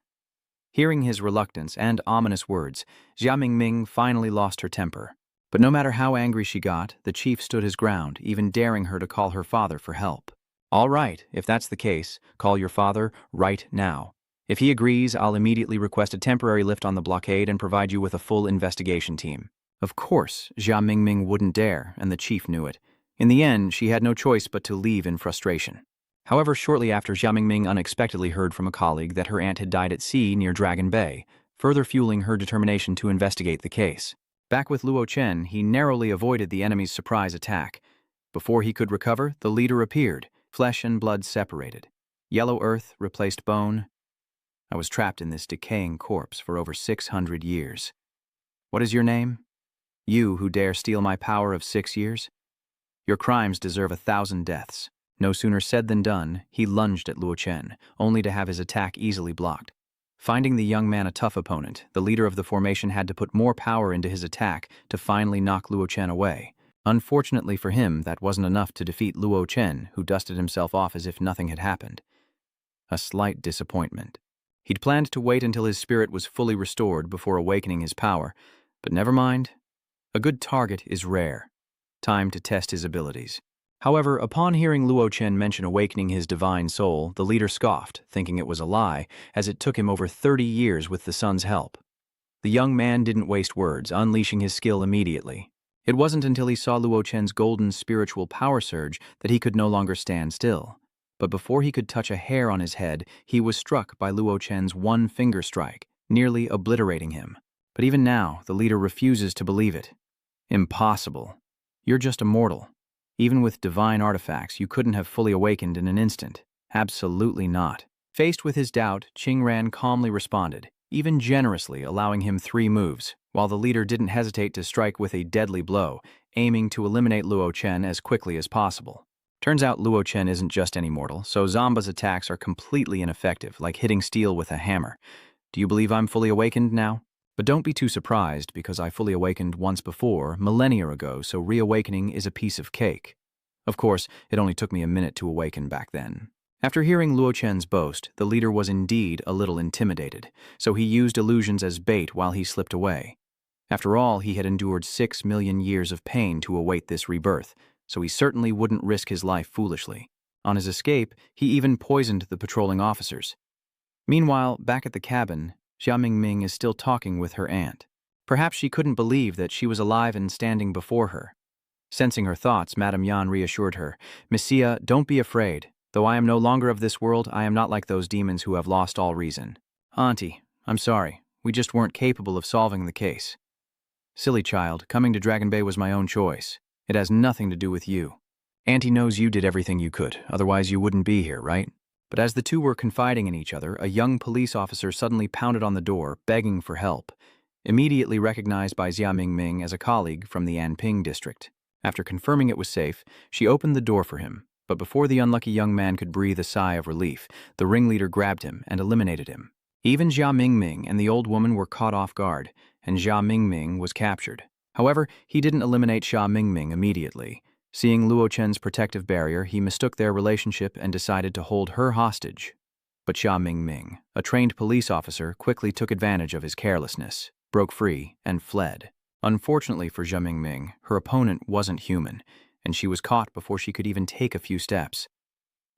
Hearing his reluctance and ominous words, Xia Mingming finally lost her temper. But no matter how angry she got, the chief stood his ground, even daring her to call her father for help. All right, if that's the case, call your father right now. If he agrees, I'll immediately request a temporary lift on the blockade and provide you with a full investigation team. Of course, Xia Mingming wouldn't dare, and the chief knew it. In the end, she had no choice but to leave in frustration. However, shortly after, Xia Mingming unexpectedly heard from a colleague that her aunt had died at sea near Dragon Bay, further fueling her determination to investigate the case. Back with Luo Chen, he narrowly avoided the enemy's surprise attack. Before he could recover, the leader appeared, flesh and blood separated. Yellow earth replaced bone. I was trapped in this decaying corpse for over 600 years. What is your name? You who dare steal my power of 6 years? Your crimes deserve 1,000 deaths. No sooner said than done, he lunged at Luo Chen, only to have his attack easily blocked. Finding the young man a tough opponent, the leader of the formation had to put more power into his attack to finally knock Luo Chen away. Unfortunately for him, that wasn't enough to defeat Luo Chen, who dusted himself off as if nothing had happened. A slight disappointment. He'd planned to wait until his spirit was fully restored before awakening his power, but never mind. A good target is rare. Time to test his abilities. However, upon hearing Luo Chen mention awakening his divine soul, the leader scoffed, thinking it was a lie, as it took him over 30 years with the sun's help. The young man didn't waste words, unleashing his skill immediately. It wasn't until he saw Luo Chen's golden spiritual power surge that he could no longer stand still. But before he could touch a hair on his head, he was struck by Luo Chen's one-finger strike, nearly obliterating him. But even now, the leader refuses to believe it. Impossible. You're just a mortal. Even with divine artifacts, you couldn't have fully awakened in an instant. Absolutely not. Faced with his doubt, Qingran calmly responded, even generously allowing him 3 moves, while the leader didn't hesitate to strike with a deadly blow, aiming to eliminate Luo Chen as quickly as possible. Turns out Luo Chen isn't just any mortal, so Zamba's attacks are completely ineffective, like hitting steel with a hammer. Do you believe I'm fully awakened now? But don't be too surprised because I fully awakened once before, millennia ago, so reawakening is a piece of cake. Of course, it only took me a minute to awaken back then. After hearing Luo Chen's boast, the leader was indeed a little intimidated, so he used illusions as bait while he slipped away. After all, he had endured 6 million years of pain to await this rebirth, so he certainly wouldn't risk his life foolishly. On his escape, he even poisoned the patrolling officers. Meanwhile, back at the cabin, Xia Mingming is still talking with her aunt. Perhaps she couldn't believe that she was alive and standing before her. Sensing her thoughts, Madame Yan reassured her, "Missia, don't be afraid. Though I am no longer of this world, I am not like those demons who have lost all reason. Auntie, I'm sorry. We just weren't capable of solving the case." "Silly child, coming to Dragon Bay was my own choice. It has nothing to do with you. Auntie knows you did everything you could, otherwise you wouldn't be here, right?" But as the two were confiding in each other, a young police officer suddenly pounded on the door, begging for help. Immediately recognized by Xia Mingming as a colleague from the Anping district. After confirming it was safe, she opened the door for him, but before the unlucky young man could breathe a sigh of relief, the ringleader grabbed him and eliminated him. Even Xia Mingming and the old woman were caught off guard, and Xia Mingming was captured. However, he didn't eliminate Xia Mingming immediately. Seeing Luo Chen's protective barrier, he mistook their relationship and decided to hold her hostage. But Xia Mingming, a trained police officer, quickly took advantage of his carelessness, broke free, and fled. Unfortunately for Xia Mingming, her opponent wasn't human, and she was caught before she could even take a few steps.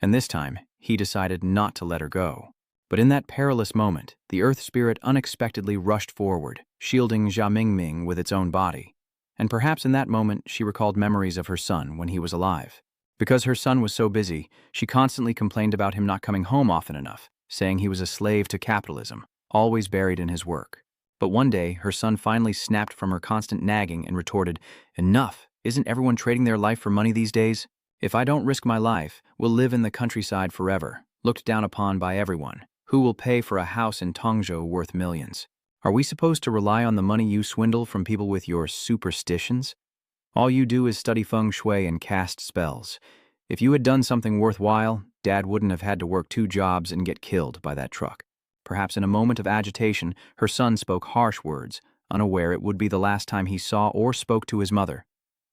And this time, he decided not to let her go. But in that perilous moment, the Earth Spirit unexpectedly rushed forward, shielding Xia Mingming with its own body. And perhaps in that moment, she recalled memories of her son when he was alive. Because her son was so busy, she constantly complained about him not coming home often enough, saying he was a slave to capitalism, always buried in his work. But one day, her son finally snapped from her constant nagging and retorted, "Enough! Isn't everyone trading their life for money these days? If I don't risk my life, we'll live in the countryside forever, looked down upon by everyone. Who will pay for a house in Tonga worth millions? Are we supposed to rely on the money you swindle from people with your superstitions? All you do is study feng shui and cast spells. If you had done something worthwhile, Dad wouldn't have had to work 2 jobs and get killed by that truck." Perhaps in a moment of agitation, her son spoke harsh words, unaware it would be the last time he saw or spoke to his mother.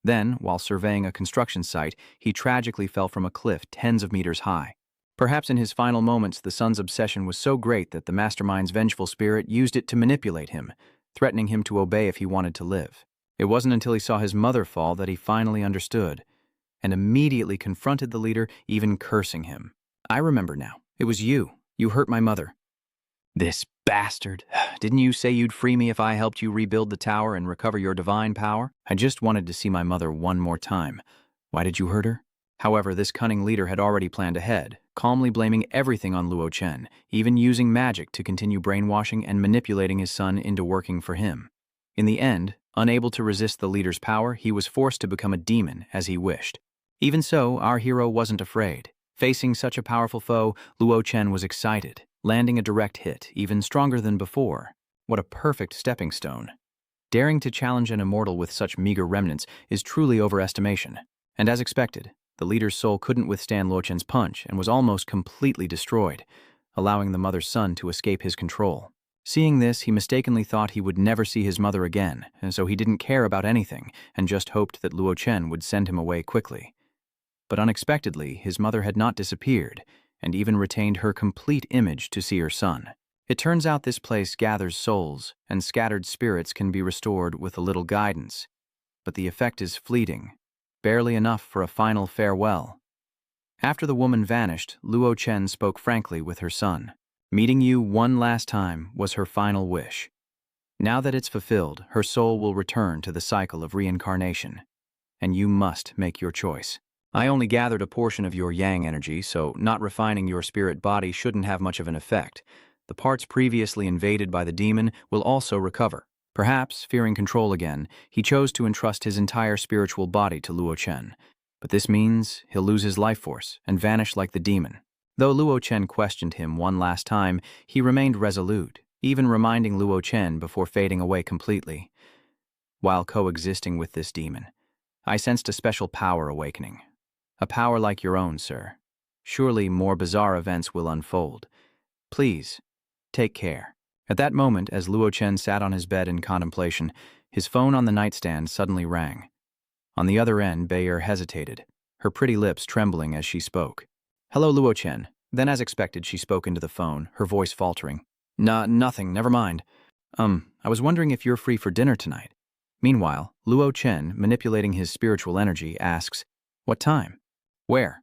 Then, while surveying a construction site, he tragically fell from a cliff tens of meters high. Perhaps in his final moments, the son's obsession was so great that the mastermind's vengeful spirit used it to manipulate him, threatening him to obey if he wanted to live. It wasn't until he saw his mother fall that he finally understood, and immediately confronted the leader, even cursing him. "I remember now. It was you. You hurt my mother." "This bastard. Didn't you say you'd free me if I helped you rebuild the tower and recover your divine power? I just wanted to see my mother one more time. Why did you hurt her?" However, this cunning leader had already planned ahead, calmly blaming everything on Luo Chen, even using magic to continue brainwashing and manipulating his son into working for him. In the end, unable to resist the leader's power, he was forced to become a demon as he wished. Even so, our hero wasn't afraid. Facing such a powerful foe, Luo Chen was excited, landing a direct hit, even stronger than before. What a perfect stepping stone. Daring to challenge an immortal with such meager remnants is truly overestimation. And as expected, the leader's soul couldn't withstand Luo Chen's punch and was almost completely destroyed, allowing the mother's son to escape his control. Seeing this, he mistakenly thought he would never see his mother again, and so he didn't care about anything and just hoped that Luo Chen would send him away quickly. But unexpectedly, his mother had not disappeared, and even retained her complete image to see her son. It turns out this place gathers souls, and scattered spirits can be restored with a little guidance. But the effect is fleeting, barely enough for a final farewell. After the woman vanished, Luo Chen spoke frankly with her son. Meeting you one last time was her final wish. Now that it's fulfilled, her soul will return to the cycle of reincarnation. And you must make your choice. I only gathered a portion of your yang energy, so not refining your spirit body shouldn't have much of an effect. The parts previously invaded by the demon will also recover. Perhaps, fearing control again, he chose to entrust his entire spiritual body to Luo Chen. But this means he'll lose his life force and vanish like the demon. Though Luo Chen questioned him one last time, he remained resolute, even reminding Luo Chen before fading away completely. While coexisting with this demon, I sensed a special power awakening. A power like your own, sir. Surely more bizarre events will unfold. Please, take care. At that moment, as Luo Chen sat on his bed in contemplation, his phone on the nightstand suddenly rang. On the other end, Bayer hesitated, her pretty lips trembling as she spoke. "Hello, Luo Chen." Then, as expected, she spoke into the phone, her voice faltering. Nothing, never mind. I was wondering if you're free for dinner tonight." Meanwhile, Luo Chen, manipulating his spiritual energy, asks, "What time? Where?"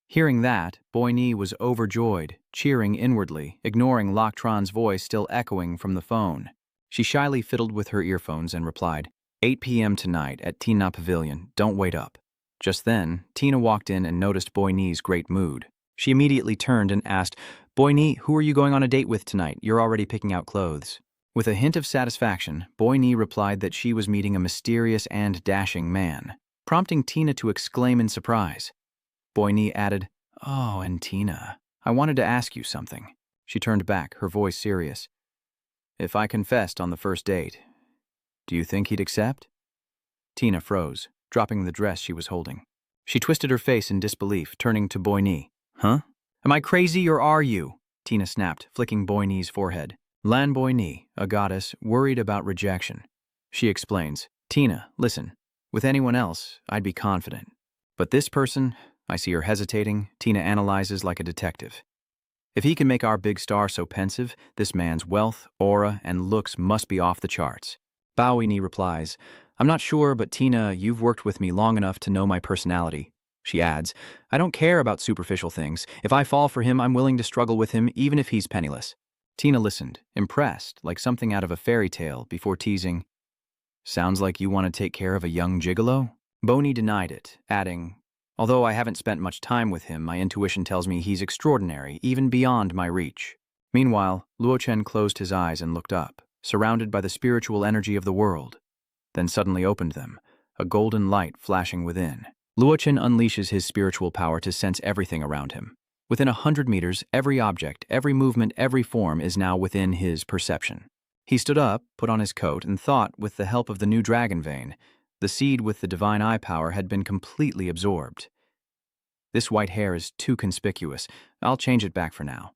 Hearing that, Boy Ni was overjoyed, cheering inwardly, ignoring Lok Tron's voice still echoing from the phone. She shyly fiddled with her earphones and replied, 8 p.m. tonight at Tina Pavilion, don't wait up. Just then, Tina walked in and noticed Boy Ni's great mood. She immediately turned and asked, "Boy Ni, who are you going on a date with tonight? You're already picking out clothes." With a hint of satisfaction, Boy Ni replied that she was meeting a mysterious and dashing man, prompting Tina to exclaim in surprise. Boy Ni added, "Oh, and Tina, I wanted to ask you something." She turned back, her voice serious. "If I confessed on the first date, do you think he'd accept?" Tina froze, dropping the dress she was holding. She twisted her face in disbelief, turning to Boy Ni. "Huh? Am I crazy or are you?" Tina snapped, flicking Boy Ni's forehead. Lan Boy Ni, a goddess, worried about rejection. She explains, "Tina, listen, with anyone else, I'd be confident. But this person," I see her hesitating, Tina analyzes like a detective. "If he can make our big star so pensive, this man's wealth, aura, and looks must be off the charts." Bao Ni replies, "I'm not sure, but Tina, you've worked with me long enough to know my personality." She adds, "I don't care about superficial things. If I fall for him, I'm willing to struggle with him, even if he's penniless." Tina listened, impressed, like something out of a fairy tale, before teasing, "Sounds like you want to take care of a young gigolo?" Boney denied it, adding, "Although I haven't spent much time with him, my intuition tells me he's extraordinary, even beyond my reach." Meanwhile, Luo Chen closed his eyes and looked up, surrounded by the spiritual energy of the world, then suddenly opened them, a golden light flashing within. Luo Chen unleashes his spiritual power to sense everything around him. Within 100 meters, every object, every movement, every form is now within his perception. He stood up, put on his coat, and thought, with the help of the new dragon vein, the seed with the divine eye power had been completely absorbed. "This white hair is too conspicuous. I'll change it back for now."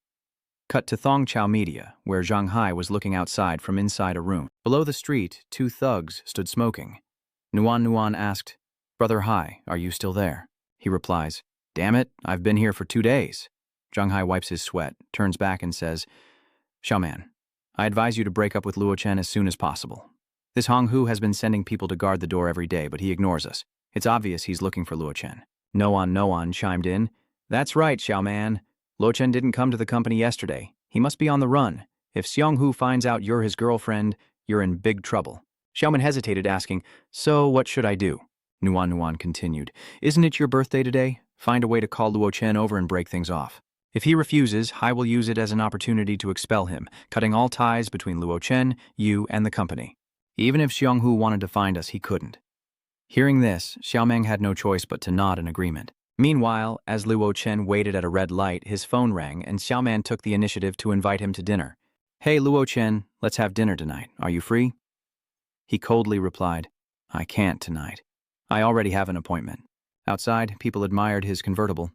Cut to Thong Chao Media, where Zhang Hai was looking outside from inside a room. Below the street, 2 thugs stood smoking. Nuan asked, "Brother Hai, are you still there?" He replies, "Damn it, I've been here for 2 days." Zhang Hai wipes his sweat, turns back and says, "Xiaoman, I advise you to break up with Luo Chen as soon as possible. This Hong Hu has been sending people to guard the door every day, but he ignores us. It's obvious he's looking for Luo Chen." Noan chimed in, "That's right, Xiaoman. Luo Chen didn't come to the company yesterday. He must be on the run. If Xiong Hu finds out you're his girlfriend, you're in big trouble." Xiaoman hesitated, asking, "So what should I do?" Nuan continued, "Isn't it your birthday today? Find a way to call Luo Chen over and break things off. If he refuses, Hai will use it as an opportunity to expel him, cutting all ties between Luo Chen, you, and the company. Even if Xiong Hu wanted to find us, he couldn't." Hearing this, Xiaomeng had no choice but to nod in agreement. Meanwhile, as Luo Chen waited at a red light, his phone rang and Xiaoman took the initiative to invite him to dinner. "Hey, Luo Chen, let's have dinner tonight. Are you free?" He coldly replied, "I can't tonight. I already have an appointment." Outside, people admired his convertible.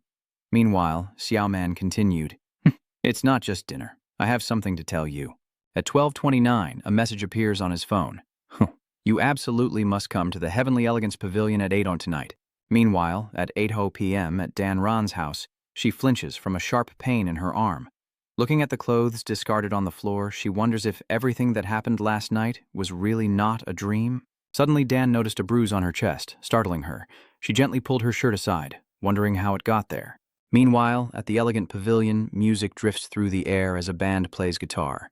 Meanwhile, Xiaoman continued, "It's not just dinner. I have something to tell you." At 12:29, a message appears on his phone. "You absolutely must come to the Heavenly Elegance Pavilion at 8 tonight." Meanwhile, at 8 p.m. at Dan Ran's house, she flinches from a sharp pain in her arm. Looking at the clothes discarded on the floor, she wonders if everything that happened last night was really not a dream. Suddenly, Dan noticed a bruise on her chest, startling her. She gently pulled her shirt aside, wondering how it got there. Meanwhile, at the elegant pavilion, music drifts through the air as a band plays guitar.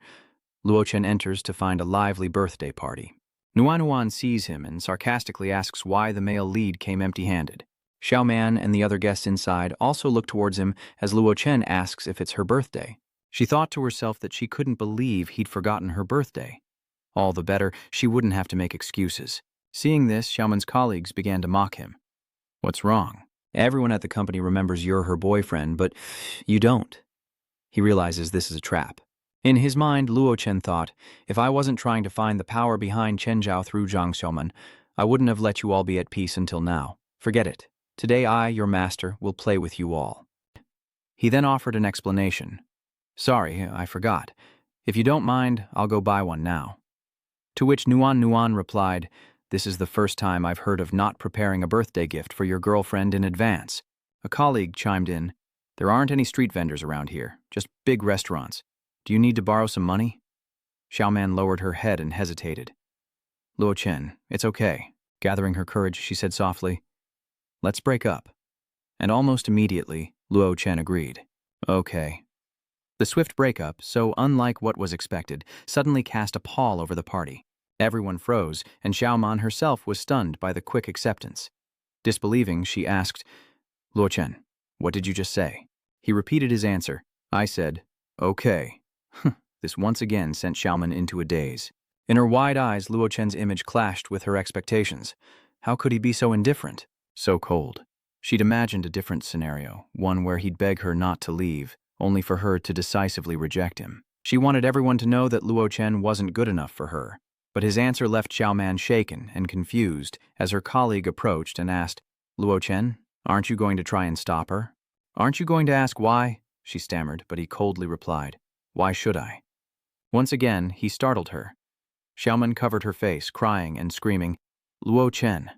Luo Chen enters to find a lively birthday party. Nuan sees him and sarcastically asks why the male lead came empty-handed. Xiaoman and the other guests inside also look towards him as Luo Chen asks if it's her birthday. She thought to herself that she couldn't believe he'd forgotten her birthday. All the better, she wouldn't have to make excuses. Seeing this, Xiaoman's colleagues began to mock him. "What's wrong? Everyone at the company remembers you're her boyfriend, but you don't." He realizes this is a trap. In his mind, Luo Chen thought, "If I wasn't trying to find the power behind Chen Zhao through Zhang Xiaoman, I wouldn't have let you all be at peace until now. Forget it. Today I, your master, will play with you all." He then offered an explanation. "Sorry, I forgot. If you don't mind, I'll go buy one now. To which Nuan replied, "This is the first time I've heard of not preparing a birthday gift for your girlfriend in advance." A colleague chimed in, "There aren't any street vendors around here, just big restaurants. Do you need to borrow some money?" Xiaoman lowered her head and hesitated. "Luo Chen, it's okay." Gathering her courage, she said softly, "Let's break up." And almost immediately, Luo Chen agreed. Okay. The swift breakup, so unlike what was expected, suddenly cast a pall over the party. Everyone froze, and Xiaoman herself was stunned by the quick acceptance. Disbelieving, she asked, "Luo Chen, what did you just say?" He repeated his answer. "I said, okay." This once again sent Xiaoman into a daze. In her wide eyes, Luo Chen's image clashed with her expectations. How could he be so indifferent? So cold. She'd imagined a different scenario, one where he'd beg her not to leave, only for her to decisively reject him. She wanted everyone to know that Luo Chen wasn't good enough for her. But his answer left Xiaoman shaken and confused as her colleague approached and asked, "Luo Chen, aren't you going to try and stop her?" "Aren't you going to ask why?" she stammered, but he coldly replied, "Why should I?" Once again, he startled her. Xiaoman covered her face, crying and screaming, "Luo Chen,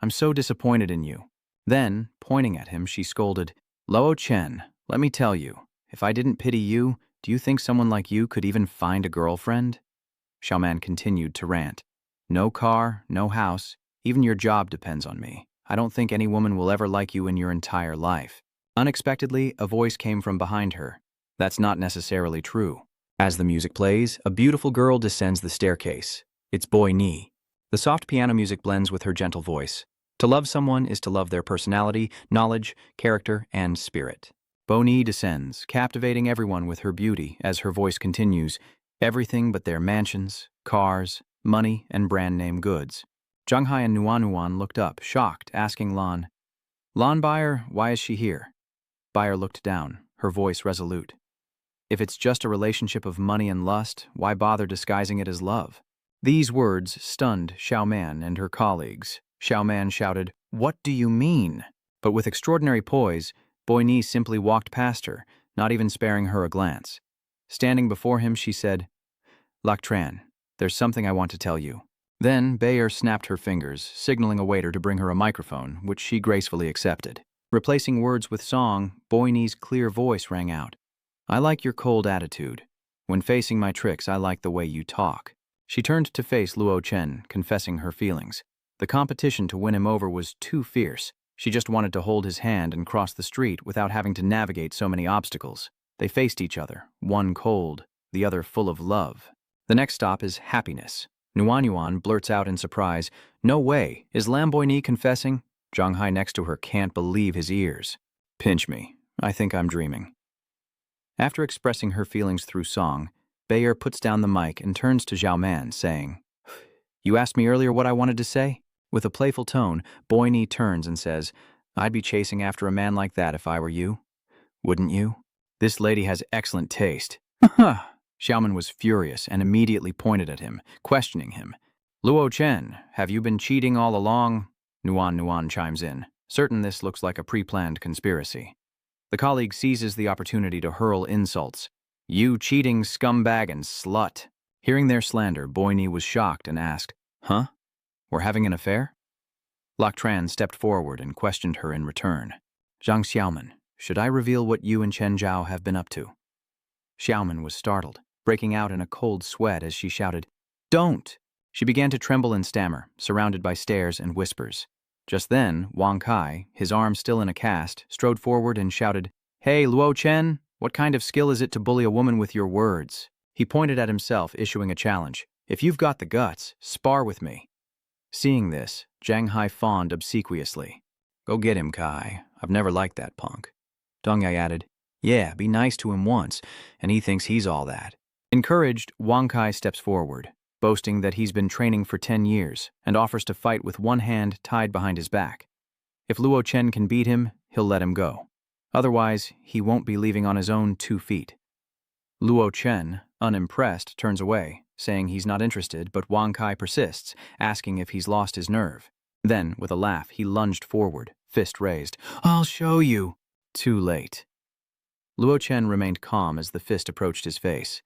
I'm so disappointed in you." Then, pointing at him, she scolded, "Luo Chen, let me tell you, if I didn't pity you, do you think someone like you could even find a girlfriend?" Xiaoman continued to rant. "No car, no house, even your job depends on me. I don't think any woman will ever like you in your entire life." Unexpectedly, a voice came from behind her. "That's not necessarily true." As the music plays, a beautiful girl descends the staircase. It's Boy Ni. The soft piano music blends with her gentle voice. To love someone is to love their personality, knowledge, character, and spirit. Bo Ni descends, captivating everyone with her beauty as her voice continues, everything but their mansions, cars, money, and brand-name goods. Zhanghai and Nuan looked up, shocked, asking Lan, Buyer, why is she here?" Buyer looked down, her voice resolute. "If it's just a relationship of money and lust, why bother disguising it as love?" These words stunned Xiaoman and her colleagues. Xiaoman shouted, "What do you mean?" But with extraordinary poise, Boy Ni simply walked past her, not even sparing her a glance. Standing before him, she said, "Lac Tran, there's something I want to tell you." Then Bayer snapped her fingers, signaling a waiter to bring her a microphone, which she gracefully accepted. Replacing words with song, Boy Ni's clear voice rang out, "I like your cold attitude. When facing my tricks, I like the way you talk." She turned to face Luo Chen, confessing her feelings. The competition to win him over was too fierce. She just wanted to hold his hand and cross the street without having to navigate so many obstacles. They faced each other, one cold, the other full of love. The next stop is happiness. Nuan blurts out in surprise, "No way, is Lamboy Ni confessing?" Zhanghai next to her can't believe his ears. "Pinch me, I think I'm dreaming." After expressing her feelings through song, Bayer puts down the mic and turns to Xiaoman, saying, "You asked me earlier what I wanted to say?" With a playful tone, Boy Ni turns and says, "I'd be chasing after a man like that if I were you. Wouldn't you? This lady has excellent taste." Xiaoman was furious and immediately pointed at him, questioning him. "Luo Chen, have you been cheating all along?" Nuan chimes in, certain this looks like a pre-planned conspiracy. The colleague seizes the opportunity to hurl insults. "You cheating scumbag and slut." Hearing their slander, Boy Ni was shocked and asked, "Huh? We're having an affair?" Lac Tran stepped forward and questioned her in return. "Zhang Xiaoman, should I reveal what you and Chen Zhao have been up to?" Xiaoman was startled, breaking out in a cold sweat as she shouted, "Don't!" She began to tremble and stammer, surrounded by stares and whispers. Just then, Wang Kai, his arm still in a cast, strode forward and shouted, "Hey, Luo Chen, what kind of skill is it to bully a woman with your words?" He pointed at himself, issuing a challenge. "If you've got the guts, spar with me." Seeing this, Zhanghai fawned obsequiously. "Go get him, Kai. I've never liked that punk." Dongyai added, "Yeah, be nice to him once, and he thinks he's all that." Encouraged, Wang Kai steps forward, boasting that he's been training for 10 years and offers to fight with one hand tied behind his back. If Luo Chen can beat him, he'll let him go. Otherwise, he won't be leaving on his own 2 feet. Luo Chen, unimpressed, turns away, saying he's not interested, but Wang Kai persists, asking if he's lost his nerve. Then, with a laugh, he lunged forward, fist raised. "I'll show you." Too late. Luo Chen remained calm as the fist approached his face.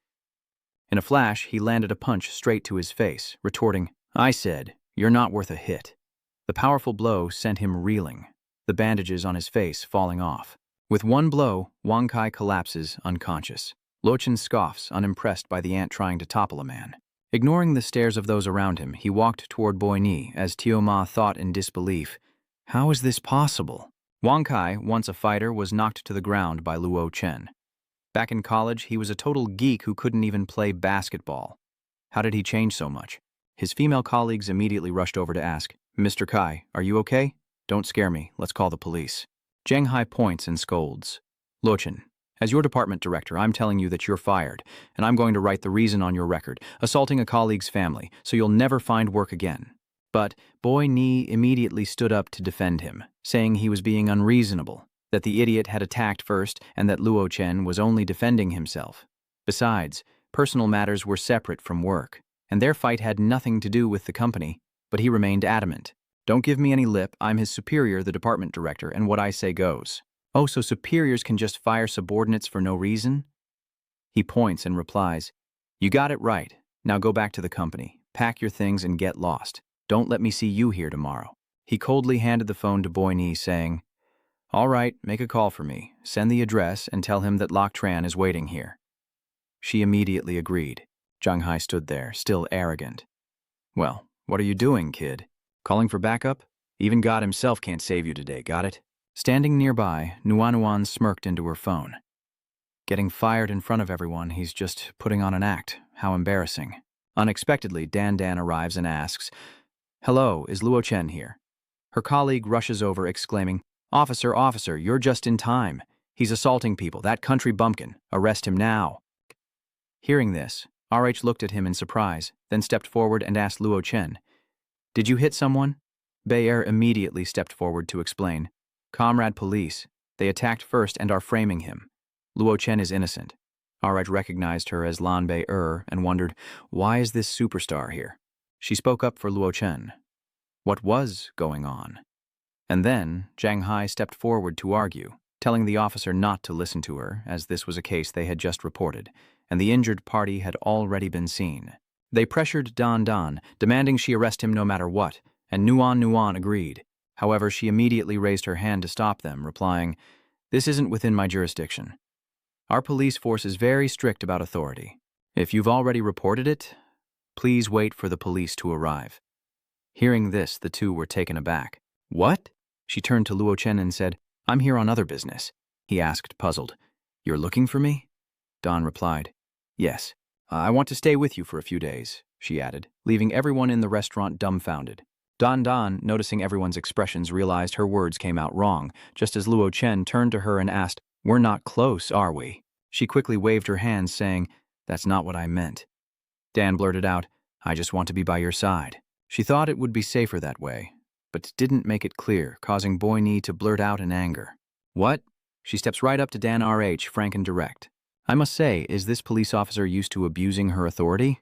In a flash, he landed a punch straight to his face, retorting, "I said, you're not worth a hit." The powerful blow sent him reeling, the bandages on his face falling off. With one blow, Wang Kai collapses unconscious. Luo Chen scoffs, unimpressed by the ant trying to topple a man. Ignoring the stares of those around him, he walked toward Boi Ni as Tio Ma thought in disbelief, "How is this possible?" Wang Kai, once a fighter, was knocked to the ground by Luo Chen. Back in college, he was a total geek who couldn't even play basketball. How did he change so much? His female colleagues immediately rushed over to ask, "Mr. Kai, are you okay? Don't scare me. Let's call the police." Zhang Hai points and scolds. "Luo Chen, as your department director, I'm telling you that you're fired, and I'm going to write the reason on your record, assaulting a colleague's family, so you'll never find work again." But Boi Ni immediately stood up to defend him, saying he was being unreasonable, that the idiot had attacked first and that Luo Chen was only defending himself. Besides, personal matters were separate from work, and their fight had nothing to do with the company, but he remained adamant. "Don't give me any lip, I'm his superior, the department director, and what I say goes." "Oh, so superiors can just fire subordinates for no reason?" He points and replies, "You got it right. Now go back to the company, pack your things and get lost. Don't let me see you here tomorrow." He coldly handed the phone to Boi Ni, saying, "All right, make a call for me. Send the address and tell him that Lok Tran is waiting here." She immediately agreed. Zhang Hai stood there, still arrogant. "Well, what are you doing, kid? Calling for backup? Even God himself can't save you today, got it?" Standing nearby, Nuan smirked into her phone. Getting fired in front of everyone, he's just putting on an act. How embarrassing. Unexpectedly, Dan arrives and asks, "Hello, is Luo Chen here?" Her colleague rushes over, exclaiming, Officer, you're just in time. He's assaulting people, that country bumpkin. Arrest him now." Hearing this, RH looked at him in surprise, then stepped forward and asked Luo Chen, "Did you hit someone?" Bayer immediately stepped forward to explain, "Comrade police, they attacked first and are framing him. Luo Chen is innocent." RH recognized her as Lan Bei and wondered, why is this superstar here? She spoke up for Luo Chen. What was going on? And then Zhang Hai stepped forward to argue, telling the officer not to listen to her, as this was a case they had just reported, and the injured party had already been seen. They pressured Dan, demanding she arrest him no matter what, and Nuan agreed. However, she immediately raised her hand to stop them, replying, "This isn't within my jurisdiction. Our police force is very strict about authority. If you've already reported it, please wait for the police to arrive." Hearing this, the two were taken aback. "What?" She turned to Luo Chen and said, "I'm here on other business." He asked, puzzled, "You're looking for me?" Dan replied, "Yes. I want to stay with you for a few days," she added, leaving everyone in the restaurant dumbfounded. Dan, noticing everyone's expressions, realized her words came out wrong, just as Luo Chen turned to her and asked, "We're not close, are we?" She quickly waved her hands, saying, "That's not what I meant." Dan blurted out, "I just want to be by your side." She thought it would be safer that way, but didn't make it clear, causing Boi Ni to blurt out in anger. "What?" She steps right up to Dan RH, frank and direct. "I must say, is this police officer used to abusing her authority?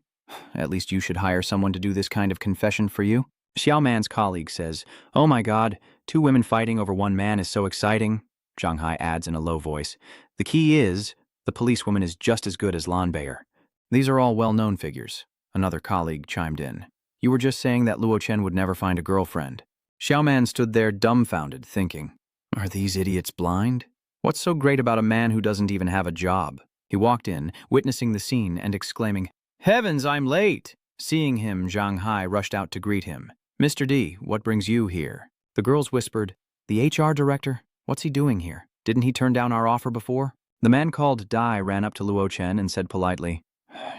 At least you should hire someone to do this kind of confession for you." Xiao Man's colleague says, "Oh my God, 2 women fighting over 1 man is so exciting." Zhang Hai adds in a low voice, "The key is, the policewoman is just as good as Lan Bayer." "These are all well-known figures," another colleague chimed in. "You were just saying that Luo Chen would never find a girlfriend." Xiao Man stood there dumbfounded, thinking, are these idiots blind? What's so great about a man who doesn't even have a job? He walked in, witnessing the scene and exclaiming, "Heavens, I'm late!" Seeing him, Zhang Hai rushed out to greet him. "Mr. D, what brings you here?" The girls whispered, "The HR director? What's he doing here? Didn't he turn down our offer before?" The man called Dai ran up to Luo Chen and said politely,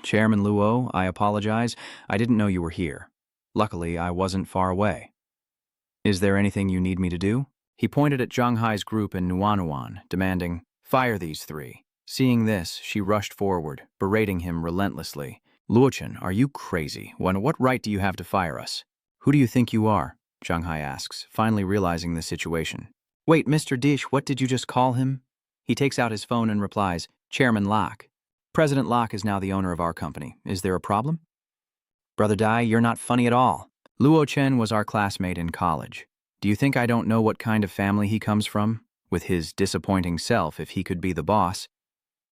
"Chairman Luo, I apologize. I didn't know you were here. Luckily, I wasn't far away. Is there anything you need me to do?" He pointed at Zhang Hai's group in Nuan, demanding, "Fire these 3. Seeing this, she rushed forward, berating him relentlessly. "Luo Chen, are you crazy? What right do you have to fire us?" "Who do you think you are?" Zhang Hai asks, finally realizing the situation. "Wait, Mr. Dish, what did you just call him?" He takes out his phone and replies, "Chairman Locke. President Locke is now the owner of our company. Is there a problem?" "Brother Dai, you're not funny at all. Luo Chen was our classmate in college. Do you think I don't know what kind of family he comes from? With his disappointing self, if he could be the boss."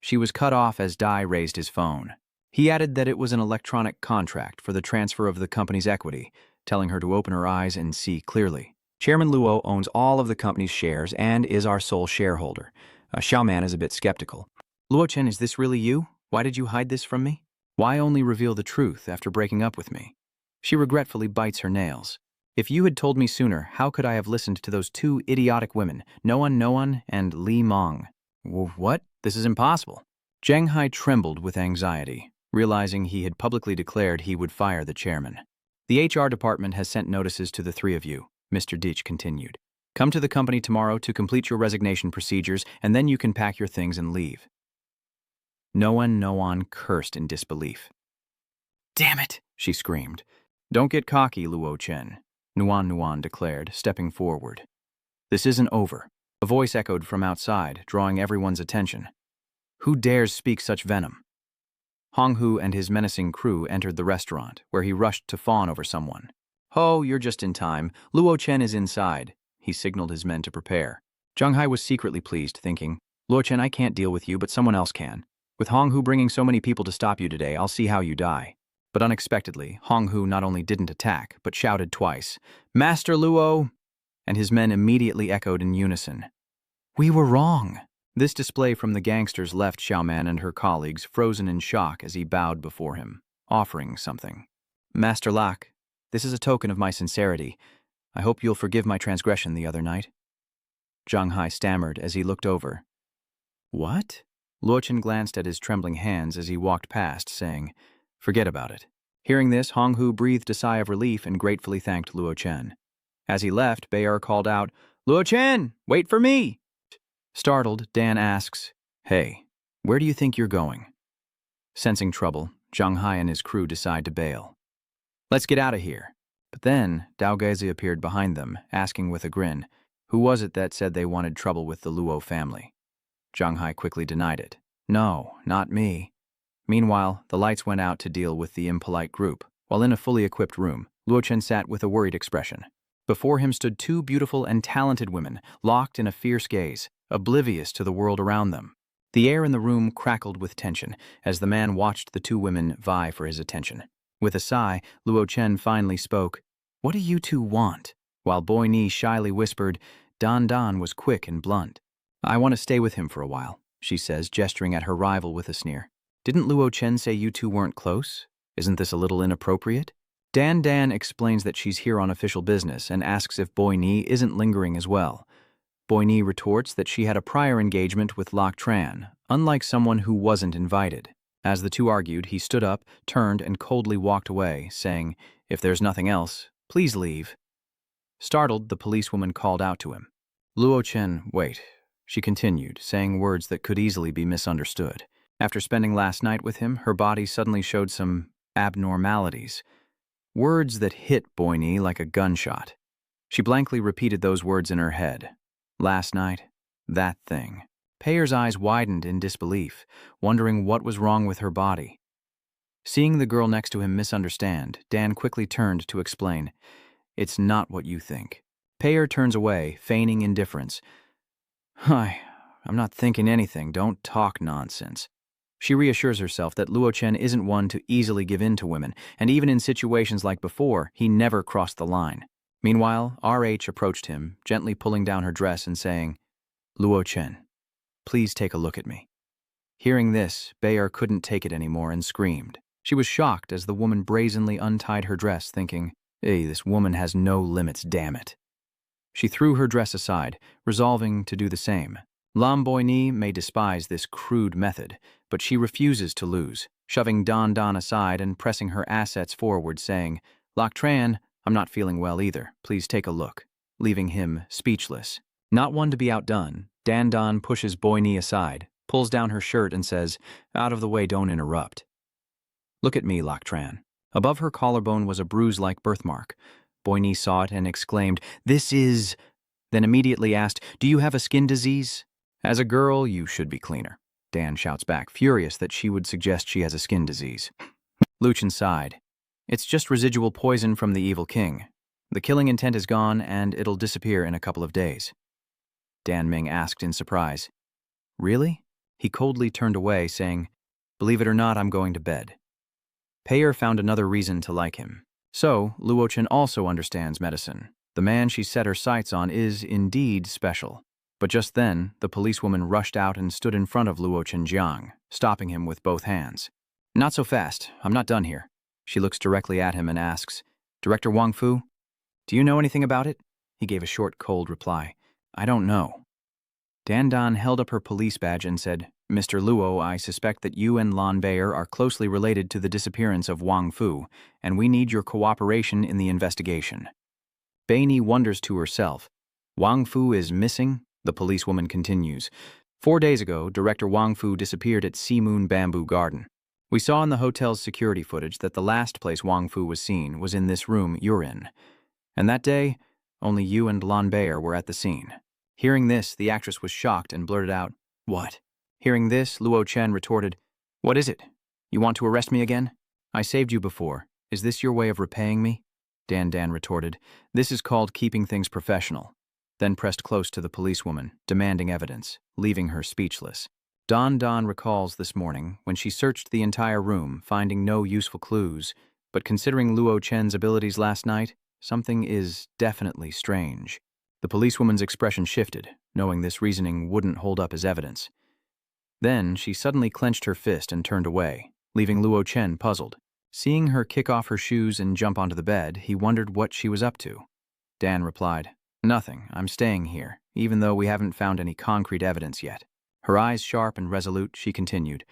She was cut off as Dai raised his phone. He added that it was an electronic contract for the transfer of the company's equity, telling her to open her eyes and see clearly. Chairman Luo owns all of the company's shares and is our sole shareholder. Xiaoman is a bit skeptical. Luo Chen, is this really you? Why did you hide this from me? Why only reveal the truth after breaking up with me? She regretfully bites her nails. If you had told me sooner, how could I have listened to those two idiotic women, Noan and Li Mong? What? This is impossible. Zhang Hai trembled with anxiety, realizing he had publicly declared he would fire the chairman. The HR department has sent notices to the three of you, Mr. Ditch continued. Come to the company tomorrow to complete your resignation procedures, and then you can pack your things and leave. Noan cursed in disbelief. Damn it, she screamed. Don't get cocky, Luo Chen, Nuan declared, stepping forward. This isn't over. A voice echoed from outside, drawing everyone's attention. Who dares speak such venom? Hong Hu and his menacing crew entered the restaurant, where he rushed to fawn over someone. Ho, you're just in time. Luo Chen is inside. He signaled his men to prepare. Zhang Hai was secretly pleased, thinking, Luo Chen, I can't deal with you, but someone else can. With Hong Hu bringing so many people to stop you today, I'll see how you die. But unexpectedly, Hong Hu not only didn't attack, but shouted twice, Master Luo! And his men immediately echoed in unison. We were wrong. This display from the gangsters left Xiaoman and her colleagues frozen in shock as he bowed before him, offering something. Master Lak, this is a token of my sincerity. I hope you'll forgive my transgression the other night. Zhang Hai stammered as he looked over. What? Luo Chen glanced at his trembling hands as he walked past, saying, Forget about it. Hearing this, Hong Hu breathed a sigh of relief and gratefully thanked Luo Chen. As he left, Bayer called out, Luo Chen, wait for me! Startled, Dan asks, Hey, where do you think you're going? Sensing trouble, Zhang Hai and his crew decide to bail. Let's get out of here. But then, Dao Gezi appeared behind them, asking with a grin, who was it that said they wanted trouble with the Luo family? Zhang Hai quickly denied it. No, not me. Meanwhile, the lights went out to deal with the impolite group. While in a fully equipped room, Luo Chen sat with a worried expression. Before him stood two beautiful and talented women, locked in a fierce gaze, oblivious to the world around them. The air in the room crackled with tension as the man watched the two women vie for his attention. With a sigh, Luo Chen finally spoke, What do you two want? While Boi Ni shyly whispered, Dan was quick and blunt. I want to stay with him for a while, she says, gesturing at her rival with a sneer. Didn't Luo Chen say you two weren't close? Isn't this a little inappropriate? Dan explains that she's here on official business and asks if Boi Ni isn't lingering as well. Boi Ni retorts that she had a prior engagement with Lak Tran, unlike someone who wasn't invited. As the two argued, he stood up, turned, and coldly walked away, saying, If there's nothing else, please leave. Startled, the policewoman called out to him. Luo Chen, wait, she continued, saying words that could easily be misunderstood. After spending last night with him, her body suddenly showed some abnormalities. Words that hit Boi Ni like a gunshot. She blankly repeated those words in her head. Last night, that thing. Payer's eyes widened in disbelief, wondering what was wrong with her body. Seeing the girl next to him misunderstand, Dan quickly turned to explain, It's not what you think. Payer turns away, feigning indifference. I'm not thinking anything, don't talk nonsense. She reassures herself that Luo Chen isn't one to easily give in to women, and even in situations like before, he never crossed the line. Meanwhile, R.H. approached him, gently pulling down her dress and saying, Luo Chen, please take a look at me. Hearing this, Bayer couldn't take it anymore and screamed. She was shocked as the woman brazenly untied her dress, thinking, Hey, this woman has no limits, damn it. She threw her dress aside, resolving to do the same. Lam Boi Ni may despise this crude method, but she refuses to lose, shoving Dan aside and pressing her assets forward, saying, Lak Tran, I'm not feeling well either. Please take a look, leaving him speechless. Not one to be outdone, Dan pushes Boi Ni aside, pulls down her shirt and says, Out of the way, don't interrupt. Look at me, Lak Tran. Above her collarbone was a bruise-like birthmark. Boi Ni saw it and exclaimed, This is... Then immediately asked, Do you have a skin disease? As a girl, you should be cleaner. Dan shouts back, furious that she would suggest she has a skin disease. Luchin sighed. It's just residual poison from the evil king. The killing intent is gone, and it'll disappear in a couple of days. Dan Ming asked in surprise. Really? He coldly turned away, saying, Believe it or not, I'm going to bed. Payer found another reason to like him. So, Luo Chen also understands medicine. The man she set her sights on is indeed special. But just then, the policewoman rushed out and stood in front of Luo Chen Jiang, stopping him with both hands. Not so fast, I'm not done here. She looks directly at him and asks, Director Wang Fu, do you know anything about it? He gave a short, cold reply. I don't know. Dan Dan held up her police badge and said, Mr. Luo, I suspect that you and Lan Bayer are closely related to the disappearance of Wang Fu, and we need your cooperation in the investigation. Bai Ni wonders to herself, Wang Fu is missing? The policewoman continues. 4 days ago, Director Wang Fu disappeared at Sea Moon Bamboo Garden. We saw in the hotel's security footage that the last place Wang Fu was seen was in this room you're in. And that day, only you and Lan Bayer were at the scene. Hearing this, the actress was shocked and blurted out, What? Hearing this, Luo Chen retorted, What is it? You want to arrest me again? I saved you before. Is this your way of repaying me? Dan Dan retorted, This is called keeping things professional. Then pressed close to the policewoman, demanding evidence, leaving her speechless. Dan Dan recalls this morning when she searched the entire room, finding no useful clues, but considering Luo Chen's abilities last night, something is definitely strange. The policewoman's expression shifted, knowing this reasoning wouldn't hold up as evidence. Then she suddenly clenched her fist and turned away, leaving Luo Chen puzzled. Seeing her kick off her shoes and jump onto the bed, he wondered what she was up to. Dan replied, Nothing, I'm staying here, even though we haven't found any concrete evidence yet. Her eyes sharp and resolute, she continued,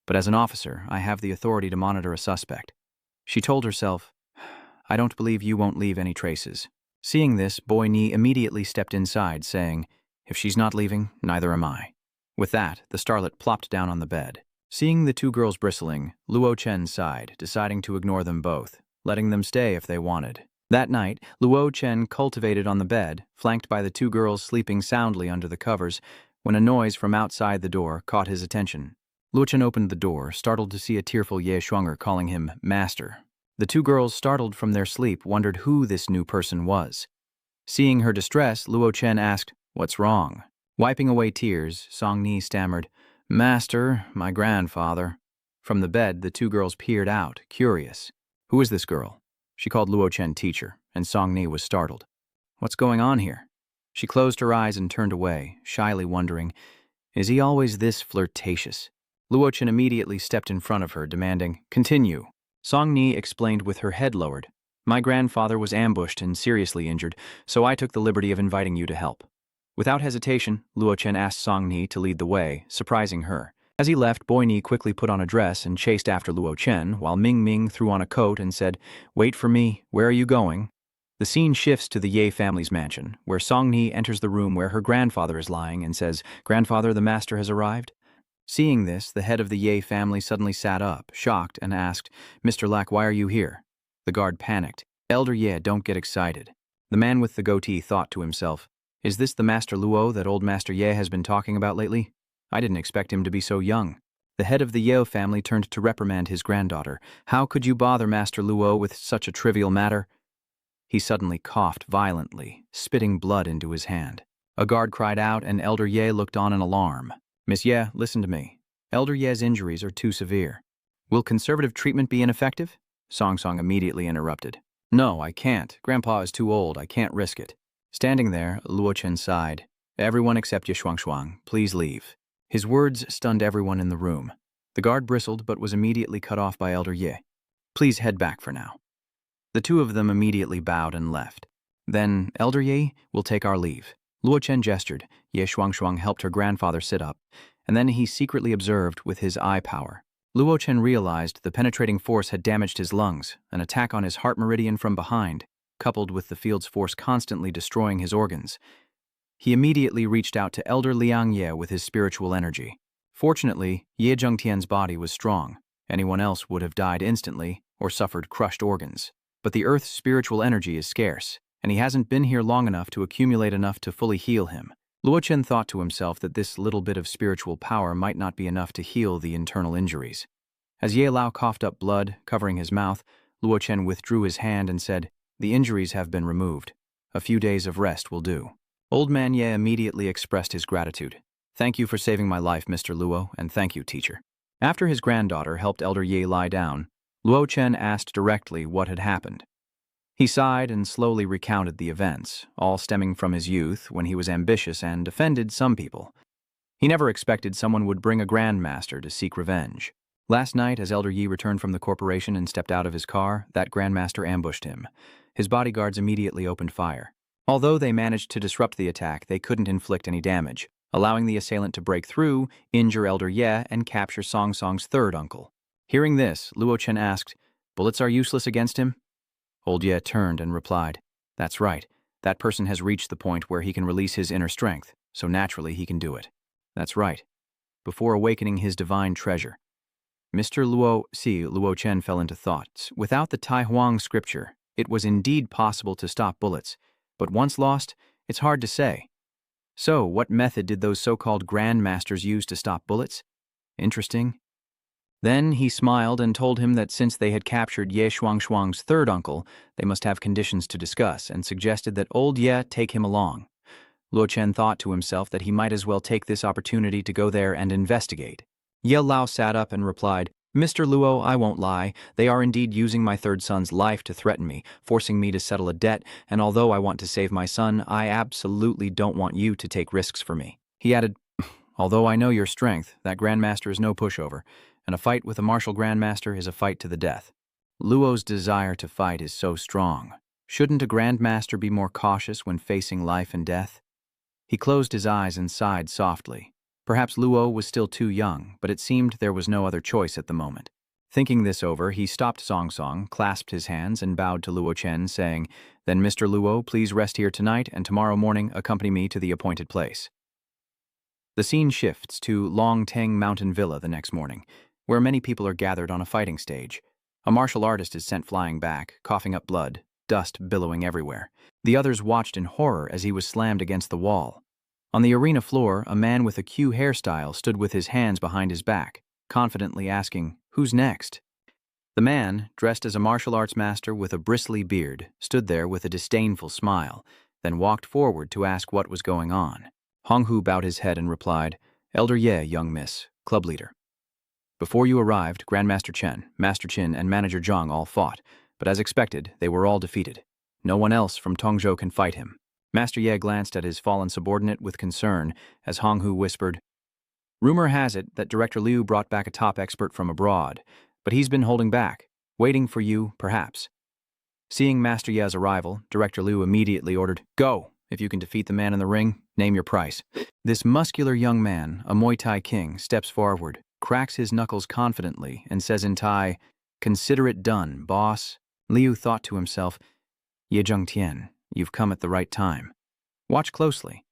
But as an officer, I have the authority to monitor a suspect. She told herself, I don't believe you won't leave any traces. Seeing this, Boy Ni immediately stepped inside, saying, If she's not leaving, neither am I. With that, the starlet plopped down on the bed. Seeing the two girls bristling, Luo Chen sighed, deciding to ignore them both, letting them stay if they wanted. That night, Luo Chen cultivated on the bed, flanked by the two girls sleeping soundly under the covers, when a noise from outside the door caught his attention. Luo Chen opened the door, startled to see a tearful Ye Shuanger calling him Master. The two girls, startled from their sleep, wondered who this new person was. Seeing her distress, Luo Chen asked, What's wrong? Wiping away tears, Song Ni stammered, Master, my grandfather. From the bed, the two girls peered out, curious. Who is this girl? She called Luo Chen teacher, and Song Ni was startled. What's going on here? She closed her eyes and turned away, shyly wondering, Is he always this flirtatious? Luo Chen immediately stepped in front of her, demanding, Continue. Song Ni explained with her head lowered, My grandfather was ambushed and seriously injured, so I took the liberty of inviting you to help. Without hesitation, Luo Chen asked Song Ni to lead the way, surprising her. As he left, Boy Ni quickly put on a dress and chased after Luo Chen, while Ming Ming threw on a coat and said, Wait for me, where are you going? The scene shifts to the Ye family's mansion, where Song Ni enters the room where her grandfather is lying and says, Grandfather, the master has arrived? Seeing this, the head of the Ye family suddenly sat up, shocked, and asked, Mr. Lack, why are you here? The guard panicked. Elder Ye, don't get excited. The man with the goatee thought to himself, Is this the Master Luo that old Master Ye has been talking about lately? I didn't expect him to be so young. The head of the Yeo family turned to reprimand his granddaughter. How could you bother Master Luo with such a trivial matter? He suddenly coughed violently, spitting blood into his hand. A guard cried out, and Elder Ye looked on in alarm. Miss Ye, listen to me. Elder Ye's injuries are too severe. Will conservative treatment be ineffective? Song Song immediately interrupted. No, I can't. Grandpa is too old. I can't risk it. Standing there, Luo Chen sighed. Everyone except Ye Shuang, please leave. His words stunned everyone in the room. The guard bristled but was immediately cut off by Elder Ye. Please head back for now. The two of them immediately bowed and left. Then, Elder Ye, we'll take our leave. Luo Chen gestured. Ye Shuang helped her grandfather sit up, and then he secretly observed with his eye power. Luo Chen realized the penetrating force had damaged his lungs, an attack on his heart meridian from behind, coupled with the field's force constantly destroying his organs. He immediately reached out to Elder Liang Ye with his spiritual energy. Fortunately, Ye Zhengtian's body was strong. Anyone else would have died instantly or suffered crushed organs. But the Earth's spiritual energy is scarce, and he hasn't been here long enough to accumulate enough to fully heal him. Luo Chen thought to himself that this little bit of spiritual power might not be enough to heal the internal injuries. As Ye Lao coughed up blood, covering his mouth, Luo Chen withdrew his hand and said, The injuries have been removed. A few days of rest will do. Old Man Ye immediately expressed his gratitude. Thank you for saving my life, Mr. Luo, and thank you, teacher. After his granddaughter helped Elder Ye lie down, Luo Chen asked directly what had happened. He sighed and slowly recounted the events, all stemming from his youth when he was ambitious and offended some people. He never expected someone would bring a grandmaster to seek revenge. Last night, as Elder Yi returned from the corporation and stepped out of his car, that grandmaster ambushed him. His bodyguards immediately opened fire. Although they managed to disrupt the attack, they couldn't inflict any damage, allowing the assailant to break through, injure Elder Ye, and capture Song Song's third uncle. Hearing this, Luo Chen asked, "Bullets are useless against him?" Old Ye turned and replied, "That's right. That person has reached the point where he can release his inner strength, so naturally he can do it. That's right. Before awakening his divine treasure." Luo Chen fell into thoughts. Without the Tai Huang scripture, it was indeed possible to stop bullets, but once lost, it's hard to say. So, what method did those so-called grandmasters use to stop bullets? Interesting. Then he smiled and told him that since they had captured Ye Shuang's third uncle, they must have conditions to discuss, and suggested that old Ye take him along. Luo Chen thought to himself that he might as well take this opportunity to go there and investigate. Ye Lao sat up and replied, "Mr. Luo, I won't lie. They are indeed using my third son's life to threaten me, forcing me to settle a debt, and although I want to save my son, I absolutely don't want you to take risks for me." He added, "Although I know your strength, that grandmaster is no pushover, and a fight with a martial grandmaster is a fight to the death. Luo's desire to fight is so strong. Shouldn't a grandmaster be more cautious when facing life and death?" He closed his eyes and sighed softly. Perhaps Luo was still too young, but it seemed there was no other choice at the moment. Thinking this over, he stopped Song Song, clasped his hands, and bowed to Luo Chen, saying, "Then Mr. Luo, please rest here tonight, and tomorrow morning accompany me to the appointed place." The scene shifts to Long Teng Mountain Villa the next morning, where many people are gathered on a fighting stage. A martial artist is sent flying back, coughing up blood, dust billowing everywhere. The others watched in horror as he was slammed against the wall. On the arena floor, a man with a Q hairstyle stood with his hands behind his back, confidently asking, "Who's next?" The man, dressed as a martial arts master with a bristly beard, stood there with a disdainful smile, then walked forward to ask what was going on. Honghu bowed his head and replied, "Elder Ye, young miss, club leader. Before you arrived, Grandmaster Chen, Master Qin, and Manager Zhang all fought, but as expected, they were all defeated. No one else from Tongzhou can fight him." Master Ye glanced at his fallen subordinate with concern as Honghu whispered, "Rumor has it that Director Liu brought back a top expert from abroad, but he's been holding back, waiting for you, perhaps." Seeing Master Ye's arrival, Director Liu immediately ordered, "Go! If you can defeat the man in the ring, name your price." This muscular young man, a Muay Thai king, steps forward, cracks his knuckles confidently, and says in Thai, "Consider it done, boss." Liu thought to himself, "Ye Zhengtian, you've come at the right time. Watch closely.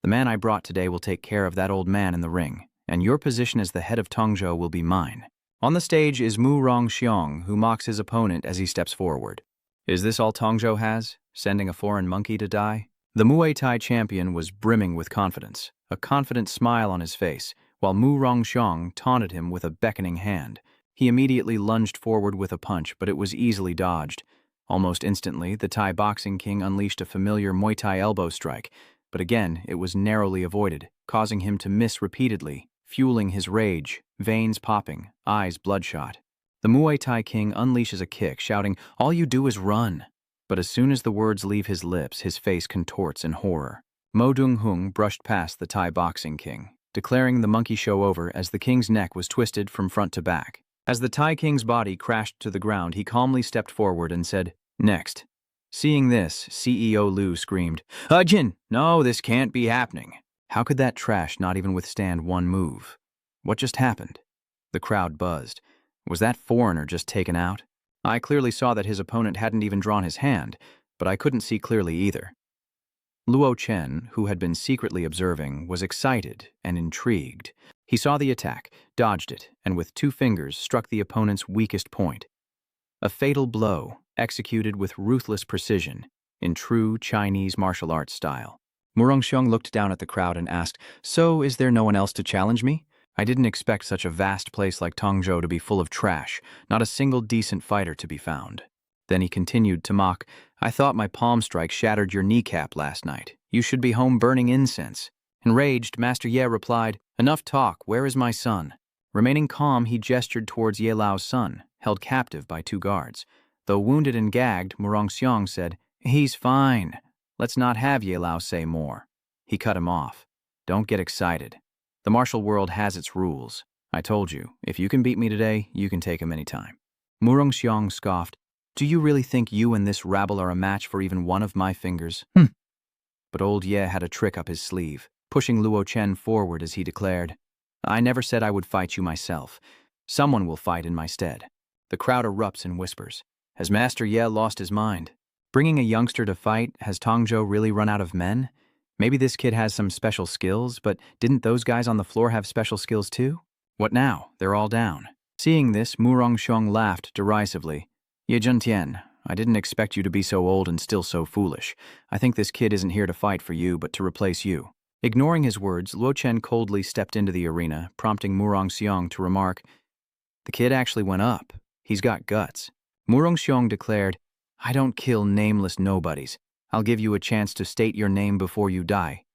The man I brought today will take care of that old man in the ring, and your position as the head of Tongzhou will be mine." On the stage is Mu Rongxiong, who mocks his opponent as he steps forward. Is this all Tongzhou has? Sending a foreign monkey to die? The Muay Thai champion was brimming with confidence, a confident smile on his face, while Mu Rongxiong taunted him with a beckoning hand. He immediately lunged forward with a punch, but it was easily dodged. Almost instantly, the Thai boxing king unleashed a familiar Muay Thai elbow strike, but again it was narrowly avoided, causing him to miss repeatedly, fueling his rage, veins popping, eyes bloodshot. The Muay Thai king unleashes a kick, shouting, "All you do is run." But as soon as the words leave his lips, his face contorts in horror. Mo Dung-hung brushed past the Thai boxing king, declaring the monkey show over as the king's neck was twisted from front to back. As the Thai king's body crashed to the ground, he calmly stepped forward and said, "Next." Seeing this, CEO Liu screamed, "Jin, no, this can't be happening." How could that trash not even withstand one move? What just happened? The crowd buzzed. Was that foreigner just taken out? I clearly saw that his opponent hadn't even drawn his hand, but I couldn't see clearly either. Luo Chen, who had been secretly observing, was excited and intrigued. He saw the attack, dodged it, and with 2 fingers struck the opponent's weakest point. A fatal blow, executed with ruthless precision, in true Chinese martial arts style. Mu Rongxiong looked down at the crowd and asked, "So is there no one else to challenge me? I didn't expect such a vast place like Tongzhou to be full of trash, not a single decent fighter to be found." Then he continued to mock, "I thought my palm strike shattered your kneecap last night. You should be home burning incense." Enraged, Master Ye replied, "Enough talk, where is my son?" Remaining calm, he gestured towards Ye Lao's son, held captive by 2 guards. Though wounded and gagged, Murongxiong said, "He's fine. Let's not have Ye Lao say more." He cut him off. "Don't get excited. The martial world has its rules. I told you, if you can beat me today, you can take him anytime." Murongxiong scoffed, "Do you really think you and this rabble are a match for even one of my fingers?" But old Ye had a trick up his sleeve, pushing Luo Chen forward as he declared, "I never said I would fight you myself. Someone will fight in my stead." The crowd erupts in whispers. Has Master Ye lost his mind? Bringing a youngster to fight, has Tongzhou really run out of men? Maybe this kid has some special skills, but didn't those guys on the floor have special skills too? What now? They're all down. Seeing this, Murongxiong laughed derisively. "Ye Zhentian, I didn't expect you to be so old and still so foolish. I think this kid isn't here to fight for you, but to replace you." Ignoring his words, Luo Chen coldly stepped into the arena, prompting Murongxiong to remark, "The kid actually went up. He's got guts." Murongxiong declared, "I don't kill nameless nobodies. I'll give you a chance to state your name before you die."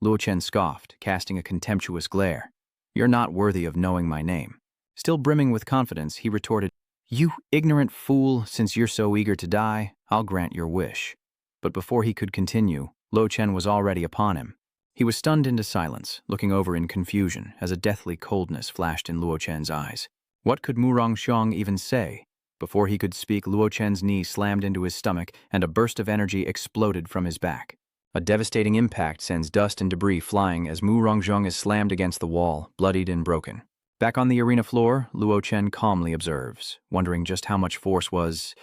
Luo Chen scoffed, casting a contemptuous glare. "You're not worthy of knowing my name." Still brimming with confidence, he retorted, "You ignorant fool, since you're so eager to die, I'll grant your wish." But before he could continue, Luo Chen was already upon him. He was stunned into silence, looking over in confusion as a deathly coldness flashed in Luo Chen's eyes. What could Murongxiong even say? Before he could speak, Luo Chen's knee slammed into his stomach and a burst of energy exploded from his back. A devastating impact sends dust and debris flying as Murongxiong is slammed against the wall, bloodied and broken. Back on the arena floor, Luo Chen calmly observes, wondering just how much force was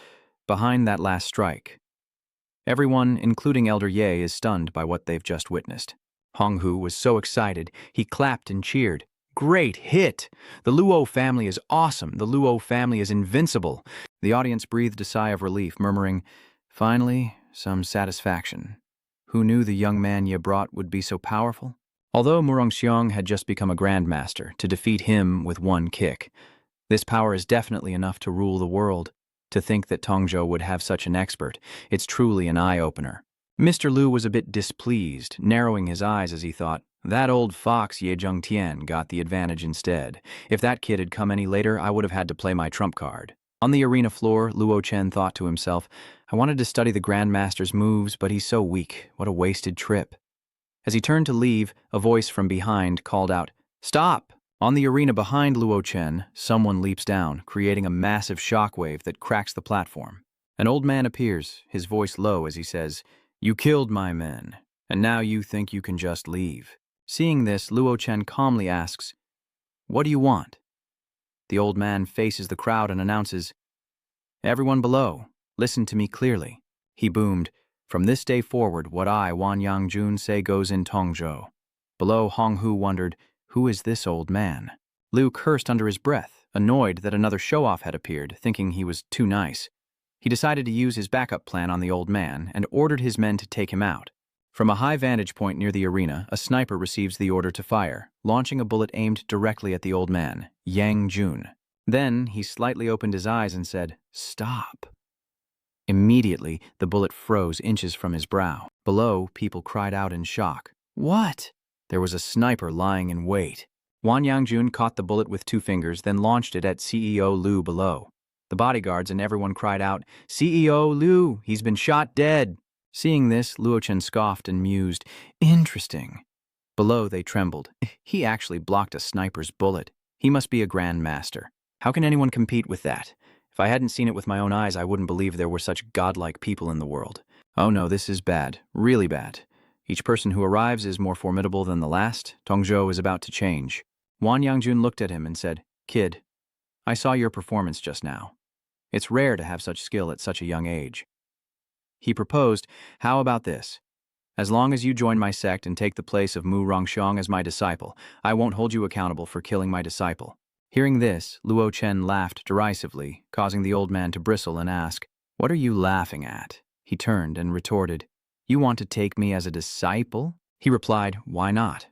behind that last strike. Everyone, including Elder Ye, is stunned by what they've just witnessed. Honghu was so excited, he clapped and cheered. "Great hit! The Luo family is awesome! The Luo family is invincible!" The audience breathed a sigh of relief, murmuring, "Finally, some satisfaction. Who knew the young man ye brought would be so powerful?" Although Murongxiong had just become a grandmaster, to defeat him with one kick, this power is definitely enough to rule the world. To think that Tongzhou would have such an expert, it's truly an eye-opener. Mr. Lu was a bit displeased, narrowing his eyes as he thought, that old fox Ye Zhengtian got the advantage instead. If that kid had come any later, I would have had to play my trump card. On the arena floor, Luo Chen thought to himself, I wanted to study the Grandmaster's moves, but he's so weak. What a wasted trip. As he turned to leave, a voice from behind called out, "Stop!" On the arena behind Luo Chen, someone leaps down, creating a massive shockwave that cracks the platform. An old man appears, his voice low as he says, "You killed my men, and now you think you can just leave." Seeing this, Luo Chen calmly asks, "What do you want?" The old man faces the crowd and announces, "Everyone below, listen to me clearly." He boomed, "From this day forward, what I, Wan Yangjun, say goes in Tongzhou." Below, Honghu wondered, who is this old man? Liu cursed under his breath, annoyed that another show-off had appeared, thinking he was too nice. He decided to use his backup plan on the old man and ordered his men to take him out. From a high vantage point near the arena, a sniper receives the order to fire, launching a bullet aimed directly at the old man, Yang Jun. Then he slightly opened his eyes and said, "Stop." Immediately, the bullet froze inches from his brow. Below, people cried out in shock. "What?" There was a sniper lying in wait. Wan Yangjun caught the bullet with 2 fingers, then launched it at CEO Liu below. The bodyguards and everyone cried out, "CEO Liu, he's been shot dead." Seeing this, Luo Chen scoffed and mused, "Interesting." Below, they trembled. He actually blocked a sniper's bullet. He must be a grandmaster. How can anyone compete with that? If I hadn't seen it with my own eyes, I wouldn't believe there were such godlike people in the world. Oh no, this is bad, really bad. Each person who arrives is more formidable than the last. Tongzhou is about to change. Wan Yangjun looked at him and said, "Kid, I saw your performance just now. It's rare to have such skill at such a young age." He proposed, "How about this? As long as you join my sect and take the place of Murongxiong as my disciple, I won't hold you accountable for killing my disciple." Hearing this, Luo Chen laughed derisively, causing the old man to bristle and ask, "What are you laughing at?" He turned and retorted, "You want to take me as a disciple?" He replied, "Why not?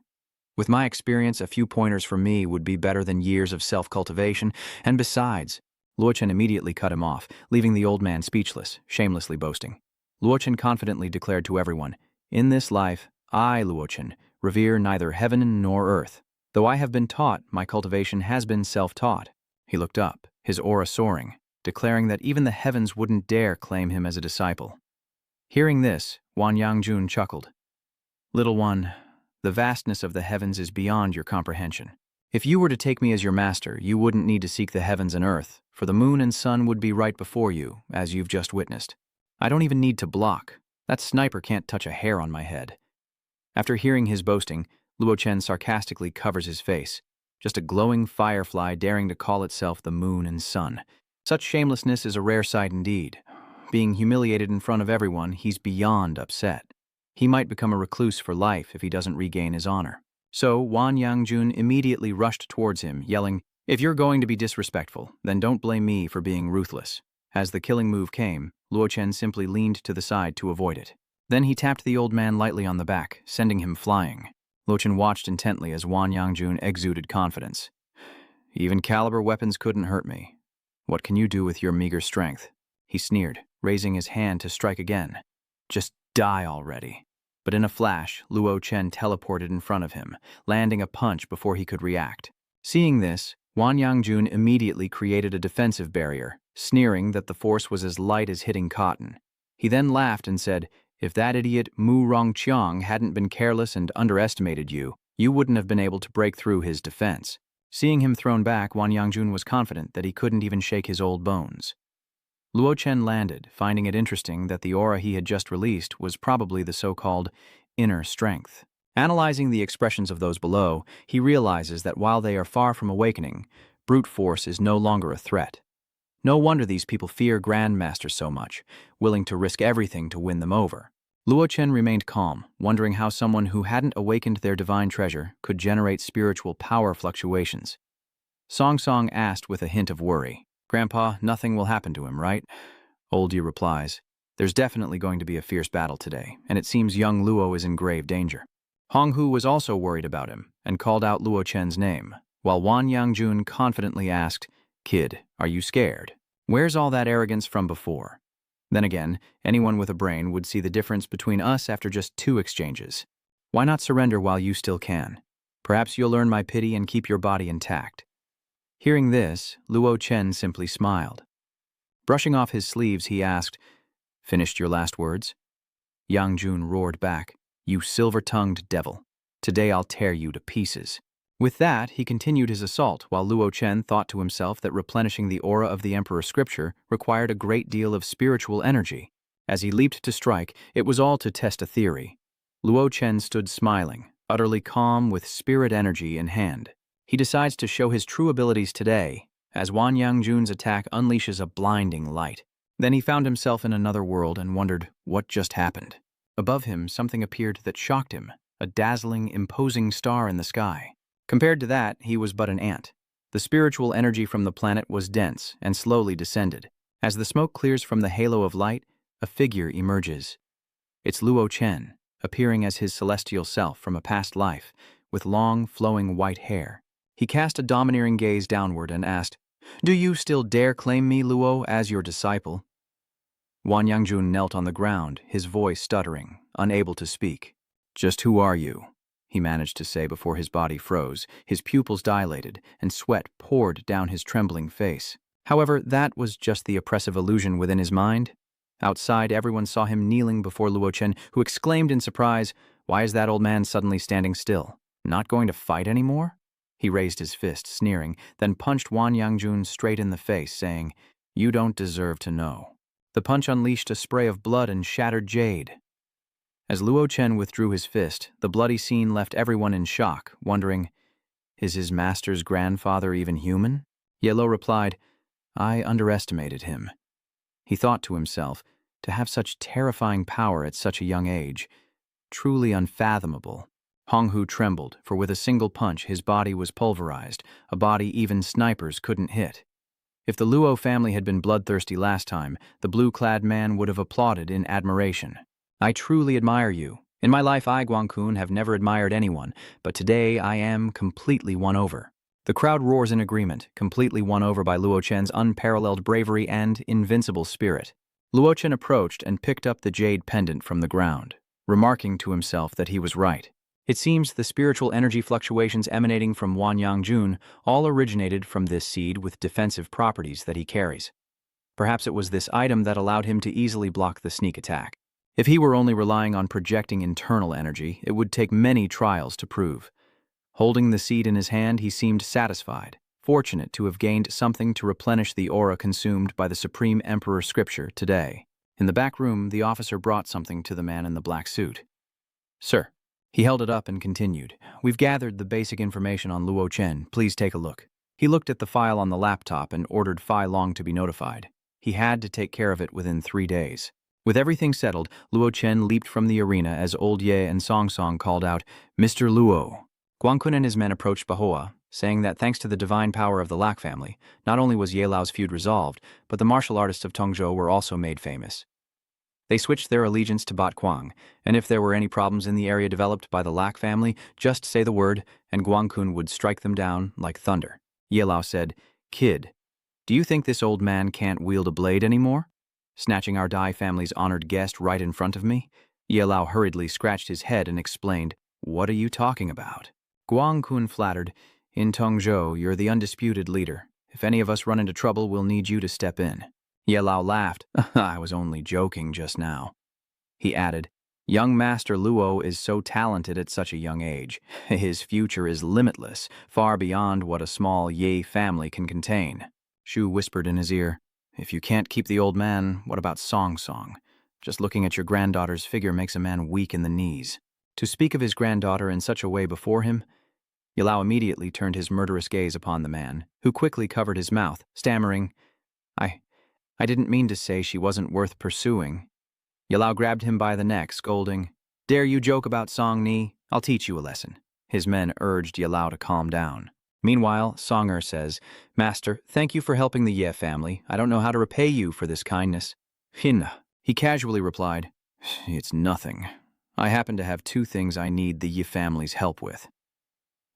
With my experience, a few pointers from me would be better than years of self-cultivation, and besides..." Luo Chen immediately cut him off, leaving the old man speechless, shamelessly boasting. Luo Chen confidently declared to everyone, "In this life, I, Luo Chen, revere neither heaven nor earth. Though I have been taught, my cultivation has been self-taught." He looked up, his aura soaring, declaring that even the heavens wouldn't dare claim him as a disciple. Hearing this, Wanyangjun chuckled. "Little one, the vastness of the heavens is beyond your comprehension. If you were to take me as your master, you wouldn't need to seek the heavens and earth, for the moon and sun would be right before you, as you've just witnessed. I don't even need to block. That sniper can't touch a hair on my head." After hearing his boasting, Luo Chen sarcastically covers his face, just a glowing firefly daring to call itself the moon and sun. Such shamelessness is a rare sight indeed. Being humiliated in front of everyone, he's beyond upset. He might become a recluse for life if he doesn't regain his honor. So Wanyangjun immediately rushed towards him, yelling, "If you're going to be disrespectful, then don't blame me for being ruthless." As the killing move came, Luo Chen simply leaned to the side to avoid it. Then he tapped the old man lightly on the back, sending him flying. Luo Chen watched intently as Wanyangjun exuded confidence. "Even caliber weapons couldn't hurt me. What can you do with your meager strength?" He sneered, raising his hand to strike again. "Just die already." But in a flash, Luo Chen teleported in front of him, landing a punch before he could react. Seeing this, Wanyangjun immediately created a defensive barrier, sneering that the force was as light as hitting cotton. He then laughed and said, "If that idiot Mu Rongqiang hadn't been careless and underestimated you, you wouldn't have been able to break through his defense." Seeing him thrown back, Wanyangjun was confident that he couldn't even shake his old bones. Luo Chen landed, finding it interesting that the aura he had just released was probably the so-called inner strength. Analyzing the expressions of those below, he realizes that while they are far from awakening, brute force is no longer a threat. No wonder these people fear grandmasters so much, willing to risk everything to win them over. Luo Chen remained calm, wondering how someone who hadn't awakened their divine treasure could generate spiritual power fluctuations. Song Song asked with a hint of worry, "Grandpa, nothing will happen to him, right?" Old Yi replies, "There's definitely going to be a fierce battle today, and it seems young Luo is in grave danger." Hong Hu was also worried about him and called out Luo Chen's name, while Wanyangjun confidently asked, "Kid, are you scared? Where's all that arrogance from before?" Then again, anyone with a brain would see the difference between us after just 2 exchanges. Why not surrender while you still can? Perhaps you'll earn my pity and keep your body intact. Hearing this, Luo Chen simply smiled. Brushing off his sleeves, he asked, "Finished your last words?" Yangjun roared back, "You silver-tongued devil. Today I'll tear you to pieces." With that, he continued his assault, while Luo Chen thought to himself that replenishing the aura of the Emperor Scripture required a great deal of spiritual energy. As he leaped to strike, it was all to test a theory. Luo Chen stood smiling, utterly calm with spirit energy in hand. He decides to show his true abilities today, as Wanyangjun's attack unleashes a blinding light. Then he found himself in another world and wondered what just happened. Above him, something appeared that shocked him, a dazzling, imposing star in the sky. Compared to that, he was but an ant. The spiritual energy from the planet was dense and slowly descended. As the smoke clears from the halo of light, a figure emerges. It's Luo Chen, appearing as his celestial self from a past life, with long, flowing white hair. He cast a domineering gaze downward and asked, "Do you still dare claim me, Luo, as your disciple?" Wanyangjun knelt on the ground, his voice stuttering, unable to speak. "Just who are you?" he managed to say before his body froze, his pupils dilated, and sweat poured down his trembling face. However, that was just the oppressive illusion within his mind. Outside, everyone saw him kneeling before Luo Chen, who exclaimed in surprise, "Why is that old man suddenly standing still? Not going to fight anymore?" He raised his fist, sneering, then punched Wanyangjun straight in the face, saying, "You don't deserve to know." The punch unleashed a spray of blood and shattered jade. As Luo Chen withdrew his fist, the bloody scene left everyone in shock, wondering, is his master's grandfather even human? Yellow replied, "I underestimated him." He thought to himself, to have such terrifying power at such a young age, truly unfathomable. Hong Hu trembled, for with a single punch his body was pulverized, a body even snipers couldn't hit. If the Luo family had been bloodthirsty last time, the blue-clad man would have applauded in admiration. "I truly admire you. In my life, I, Guangkun, have never admired anyone, but today I am completely won over." The crowd roars in agreement, completely won over by Luo Chen's unparalleled bravery and invincible spirit. Luo Chen approached and picked up the jade pendant from the ground, remarking to himself that he was right. It seems the spiritual energy fluctuations emanating from Wan Yangjun all originated from this seed with defensive properties that he carries. Perhaps it was this item that allowed him to easily block the sneak attack. If he were only relying on projecting internal energy, it would take many trials to prove. Holding the seed in his hand, he seemed satisfied, fortunate to have gained something to replenish the aura consumed by the Supreme Emperor Scripture today. In the back room, the officer brought something to the man in the black suit. "Sir." He held it up and continued. "We've gathered the basic information on Luo Chen. Please take a look." He looked at the file on the laptop and ordered Fai Long to be notified. He had to take care of it within 3 days. With everything settled, Luo Chen leaped from the arena as Old Ye and Song Song called out, "Mr. Luo." Guangkun and his men approached Bahoa, saying that thanks to the divine power of the Lac family, not only was Ye Lao's feud resolved, but the martial artists of Tongzhou were also made famous. They switched their allegiance to Bat Kuang, and if there were any problems in the area developed by the Lac family, just say the word, and Guangkun would strike them down like thunder. Ye Lao said, "Kid, do you think this old man can't wield a blade anymore? Snatching our Dai family's honored guest right in front of me?" Ye Lao hurriedly scratched his head and explained, "What are you talking about?" Guangkun flattered, "In Tongzhou, you're the undisputed leader. If any of us run into trouble, we'll need you to step in." Ye Lao laughed. "I was only joking just now." He added, "Young Master Luo is so talented at such a young age. His future is limitless, far beyond what a small Ye family can contain." Shu whispered in his ear, "If you can't keep the old man, what about Song Song? Just looking at your granddaughter's figure makes a man weak in the knees." To speak of his granddaughter in such a way before him, Ye Lao immediately turned his murderous gaze upon the man, who quickly covered his mouth, stammering, I didn't mean to say she wasn't worth pursuing." Ye Lao grabbed him by the neck, scolding, "Dare you joke about Song Ni? I'll teach you a lesson." His men urged Ye Lao to calm down. Meanwhile, Song Er says, "Master, thank you for helping the Ye family. I don't know how to repay you for this kindness." "Hinna," he casually replied, "It's nothing. I happen to have 2 things I need the Ye family's help with."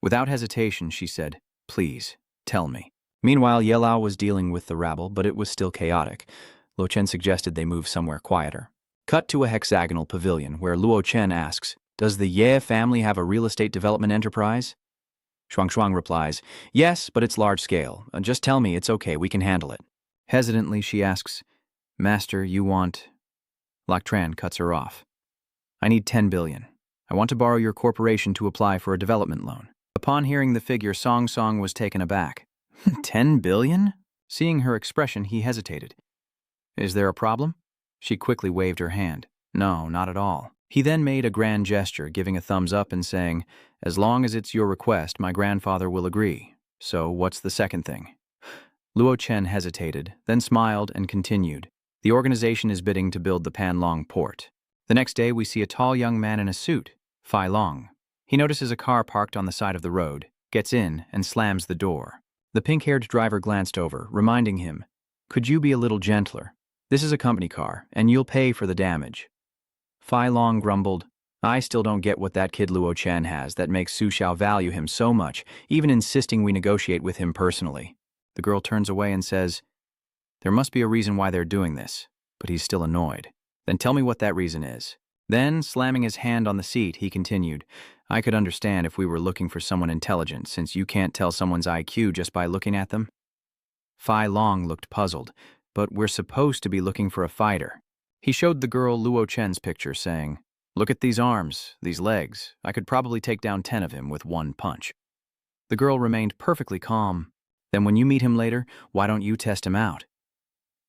Without hesitation, she said, "Please, tell me." Meanwhile, Ye Lao was dealing with the rabble, but it was still chaotic. Luo Chen suggested they move somewhere quieter. Cut to a hexagonal pavilion where Luo Chen asks, "Does the Ye family have a real estate development enterprise?" Shuang replies, "Yes, but it's large scale. Just tell me, it's okay, we can handle it." Hesitantly, she asks, "Master, you want—" Lac Tran cuts her off. "I need 10 billion. I want to borrow your corporation to apply for a development loan." Upon hearing the figure, Song Song was taken aback. 10 billion? Seeing her expression, he hesitated. "Is there a problem?" She quickly waved her hand. "No, not at all." He then made a grand gesture, giving a thumbs up and saying, "As long as it's your request, my grandfather will agree. So what's the second thing?" Luo Chen hesitated, then smiled and continued. "The organization is bidding to build the Panlong port. The next day we see a tall young man in a suit, Fai Long. He notices a car parked on the side of the road, gets in, and slams the door. The pink-haired driver glanced over, reminding him, "Could you be a little gentler? This is a company car, and you'll pay for the damage." Fai Long grumbled, "I still don't get what that kid Luo Chen has that makes Su Xiao value him so much, even insisting we negotiate with him personally." The girl turns away and says, "There must be a reason why they're doing this," but he's still annoyed. "Then tell me what that reason is." Then, slamming his hand on the seat, he continued, "I could understand if we were looking for someone intelligent, since you can't tell someone's IQ just by looking at them." Fai Long looked puzzled, "But we're supposed to be looking for a fighter." He showed the girl Luo Chen's picture, saying, "Look at these arms, these legs. I could probably take down 10 of him with 1 punch." The girl remained perfectly calm. "Then when you meet him later, why don't you test him out?"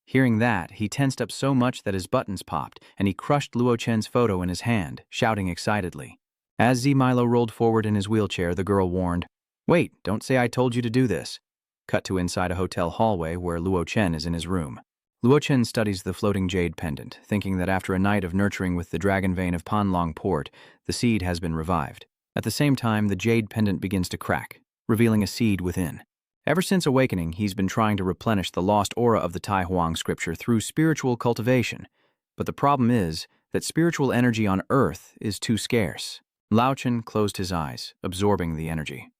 Hearing that, he tensed up so much that his buttons popped, and he crushed Luo Chen's photo in his hand, shouting excitedly. As Z Milo rolled forward in his wheelchair, the girl warned, "Wait, don't say I told you to do this." Cut to inside a hotel hallway where Luo Chen is in his room. Luo Chen studies the floating jade pendant, thinking that after a night of nurturing with the dragon vein of Panlong Port, the seed has been revived. At the same time, the jade pendant begins to crack, revealing a seed within. Ever since awakening, he's been trying to replenish the lost aura of the Tai Huang scripture through spiritual cultivation. But the problem is that spiritual energy on Earth is too scarce. Lao Chen closed his eyes, absorbing the energy.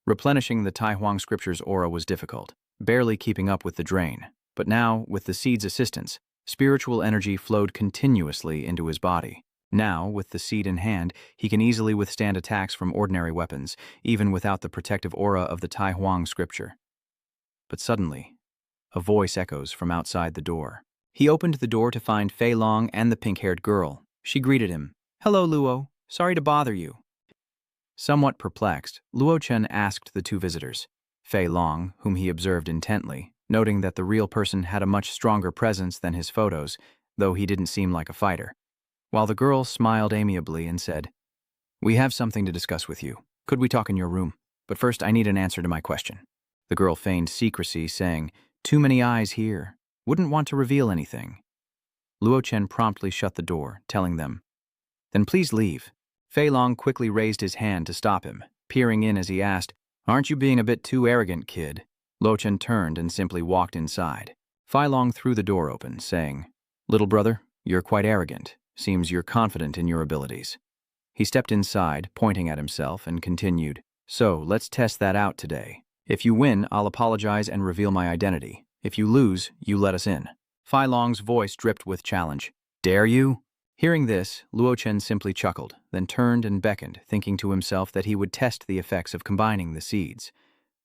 Replenishing the Tai Huang scripture's aura was difficult, barely keeping up with the drain. But now, with the seed's assistance, spiritual energy flowed continuously into his body. Now, with the seed in hand, he can easily withstand attacks from ordinary weapons, even without the protective aura of the Tai Huang scripture. But suddenly, a voice echoes from outside the door. He opened the door to find Fei Long and the pink-haired girl. She greeted him. "Hello, Luo. Sorry to bother you." Somewhat perplexed, Luo Chen asked the two visitors. Fei Long, whom he observed intently, noting that the real person had a much stronger presence than his photos, though he didn't seem like a fighter. While the girl smiled amiably and said, "We have something to discuss with you. Could we talk in your room? But first, I need an answer to my question." The girl feigned secrecy, saying, "Too many eyes here. Wouldn't want to reveal anything." Luo Chen promptly shut the door, telling them, "Then please leave." Fei Long quickly raised his hand to stop him, peering in as he asked, "Aren't you being a bit too arrogant, kid?" Luo Chen turned and simply walked inside. Fei Long threw the door open, saying, "Little brother, you're quite arrogant. Seems you're confident in your abilities." He stepped inside, pointing at himself, and continued, "So, let's test that out today. If you win, I'll apologize and reveal my identity. If you lose, you let us in." Fei Long's voice dripped with challenge. "Dare you?" Hearing this, Luo Chen simply chuckled, then turned and beckoned, thinking to himself that he would test the effects of combining the seeds.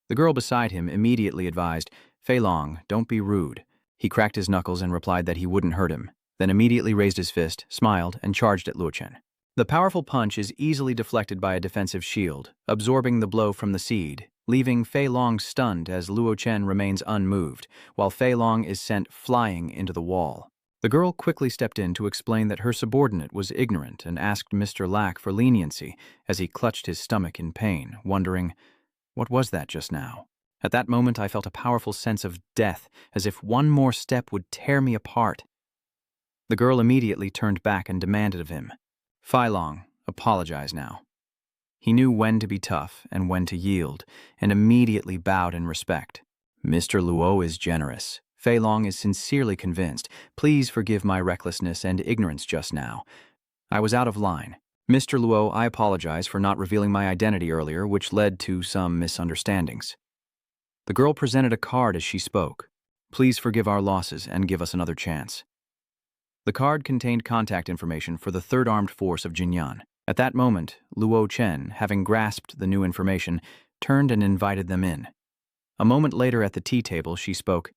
The girl beside him immediately advised, "Fei Long, don't be rude." He cracked his knuckles and replied that he wouldn't hurt him, then immediately raised his fist, smiled, and charged at Luo Chen. The powerful punch is easily deflected by a defensive shield, absorbing the blow from the seed, leaving Fei Long stunned as Luo Chen remains unmoved, while Fei Long is sent flying into the wall. The girl quickly stepped in to explain that her subordinate was ignorant and asked Mr. Lack for leniency as he clutched his stomach in pain, wondering, "What was that just now?" At that moment, I felt a powerful sense of death, as if one more step would tear me apart. The girl immediately turned back and demanded of him, "Fei Long, apologize now." He knew when to be tough and when to yield, and immediately bowed in respect. "Mr. Luo is generous. Fei Long is sincerely convinced. Please forgive my recklessness and ignorance just now. I was out of line. Mr. Luo, I apologize for not revealing my identity earlier, which led to some misunderstandings." The girl presented a card as she spoke. "Please forgive our losses and give us another chance." The card contained contact information for the 3rd Armed Force of Jinyan. At that moment, Luo Chen, having grasped the new information, turned and invited them in. A moment later at the tea table, she spoke,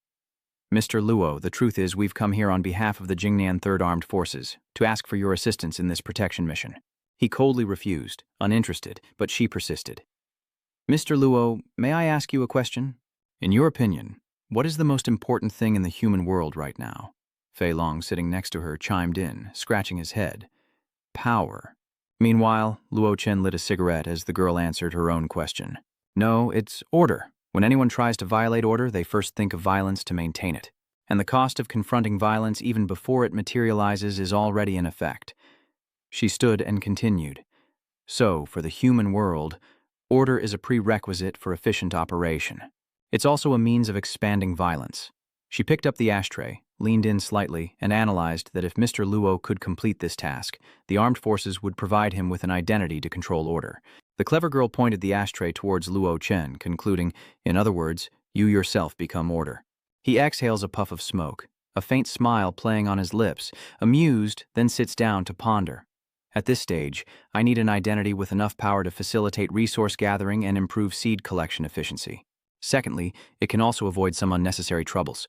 "Mr. Luo, the truth is we've come here on behalf of the Jingnan 3rd Armed Forces to ask for your assistance in this protection mission." He coldly refused, uninterested, but she persisted. "Mr. Luo, may I ask you a question? In your opinion, what is the most important thing in the human world right now?" Fei Long, sitting next to her, chimed in, scratching his head. "Power." Meanwhile, Luo Chen lit a cigarette as the girl answered her own question. "No, it's order. When anyone tries to violate order, they first think of violence to maintain it. And the cost of confronting violence even before it materializes is already in effect." She stood and continued. "So, for the human world, order is a prerequisite for efficient operation. It's also a means of expanding violence." She picked up the ashtray, leaned in slightly, and analyzed that if Mr. Luo could complete this task, the armed forces would provide him with an identity to control order. The clever girl pointed the ashtray towards Luo Chen, concluding, "In other words, you yourself become order." He exhales a puff of smoke, a faint smile playing on his lips, amused, then sits down to ponder. "At this stage, I need an identity with enough power to facilitate resource gathering and improve seed collection efficiency. Secondly, it can also avoid some unnecessary troubles."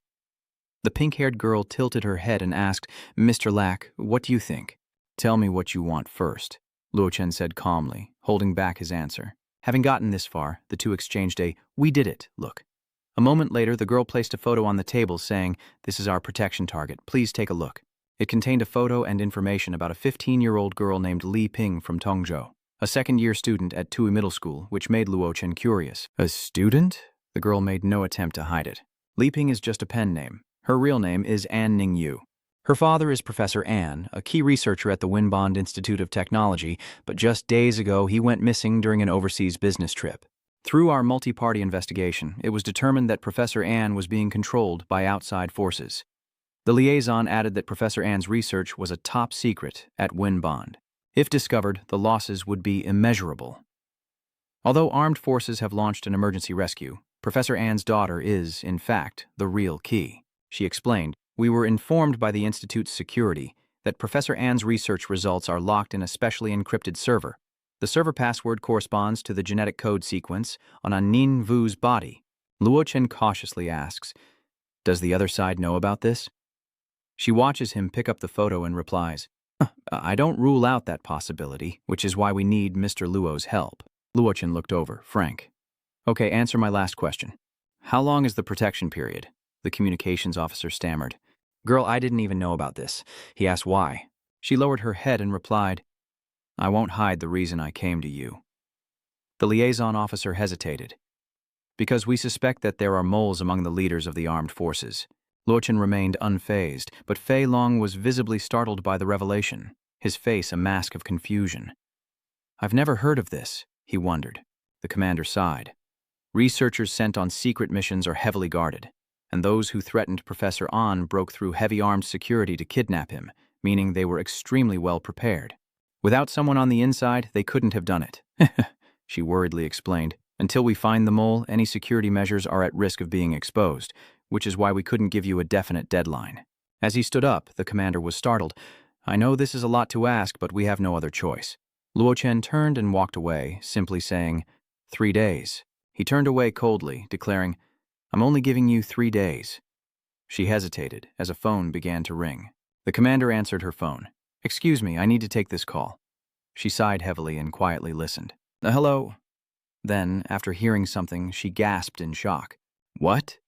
The pink-haired girl tilted her head and asked, "Mr. Lack, what do you think?" "Tell me what you want first," Luo Chen said calmly, holding back his answer. Having gotten this far, the two exchanged a "we did it" look. A moment later, the girl placed a photo on the table saying, "This is our protection target. Please take a look." It contained a photo and information about a 15-year-old girl named Li Ping from Tongzhou, a second-year student at Tui Middle School, which made Luo Chen curious. "A student?" The girl made no attempt to hide it. "Li Ping is just a pen name. Her real name is An Ningyu. Her father is Professor An, a key researcher at the Winbond Institute of Technology, but just days ago he went missing during an overseas business trip. Through our multi-party investigation, it was determined that Professor An was being controlled by outside forces. The liaison added that Professor An's research was a top secret at Winbond. If discovered, the losses would be immeasurable. Although armed forces have launched an emergency rescue, Professor An's daughter is, in fact, the real key." She explained, "We were informed by the Institute's security. that Professor An's research results are locked in a specially encrypted server. The server password corresponds to the genetic code sequence on Nin Vu's body. Luo Chen cautiously asks, "Does the other side know about this?" She watches him pick up the photo and replies, "I don't rule out that possibility, which is why we need Mr. Luo's help." Luo Chen looked over, frank. "Okay, answer my last question. How long is the protection period?" The communications officer stammered. "Girl, I didn't even know about this." He asked why. She lowered her head and replied, "I won't hide the reason I came to you." The liaison officer hesitated. "Because we suspect that there are moles among the leaders of the armed forces." Luo Chen remained unfazed, but Fei Long was visibly startled by the revelation, his face a mask of confusion. "I've never heard of this," he wondered. The commander sighed. "Researchers sent on secret missions are heavily guarded, and those who threatened Professor An broke through heavy armed security to kidnap him, meaning they were extremely well prepared. Without someone on the inside, they couldn't have done it," she worriedly explained. "Until we find the mole, any security measures are at risk of being exposed, which is why we couldn't give you a definite deadline." As he stood up, the commander was startled. "I know this is a lot to ask, but we have no other choice." Luo Chen turned and walked away, simply saying, 3 days. He turned away coldly, declaring, "I'm only giving you 3 days." She hesitated as a phone began to ring. The commander answered her phone. "Excuse me, I need to take this call." She sighed heavily and quietly listened. "Hello?" Then, after hearing something, she gasped in shock. "What?"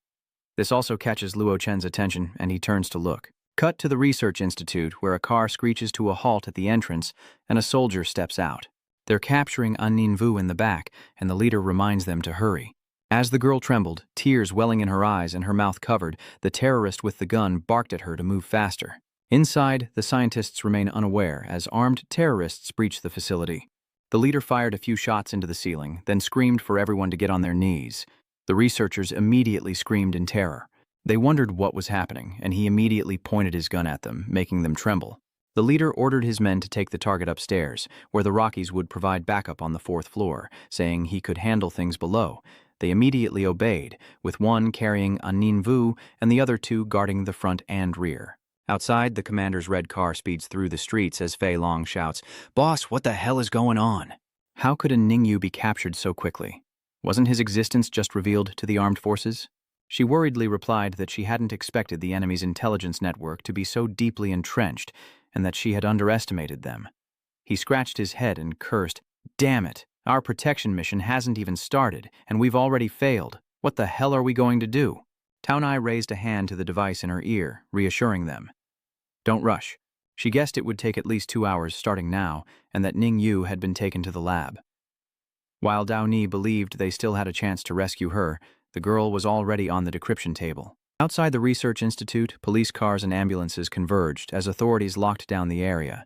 This also catches Luo Chen's attention, and he turns to look. Cut to the research institute, where a car screeches to a halt at the entrance, and a soldier steps out. They're capturing An Nin Vu in the back, and the leader reminds them to hurry. As the girl trembled, tears welling in her eyes and her mouth covered, the terrorist with the gun barked at her to move faster. Inside, the scientists remain unaware as armed terrorists breach the facility. The leader fired a few shots into the ceiling, then screamed for everyone to get on their knees. The researchers immediately screamed in terror. They wondered what was happening, and he immediately pointed his gun at them, making them tremble. The leader ordered his men to take the target upstairs, where the Rockies would provide backup on the 4th floor, saying he could handle things below. They immediately obeyed, with one carrying An Nin Vu and the other 2 guarding the front and rear. Outside, the commander's red car speeds through the streets as Fei Long shouts, "Boss, what the hell is going on?" How could a Ningyu be captured so quickly? Wasn't his existence just revealed to the armed forces? She worriedly replied that she hadn't expected the enemy's intelligence network to be so deeply entrenched, and that she had underestimated them. He scratched his head and cursed, "Damn it, our protection mission hasn't even started, and we've already failed. What the hell are we going to do?" Taunai raised a hand to the device in her ear, reassuring them. "Don't rush." She guessed it would take at least 2 hours starting now, and that Ning Yu had been taken to the lab. While Dao Ni believed they still had a chance to rescue her, the girl was already on the decryption table. Outside the research institute, police cars and ambulances converged as authorities locked down the area.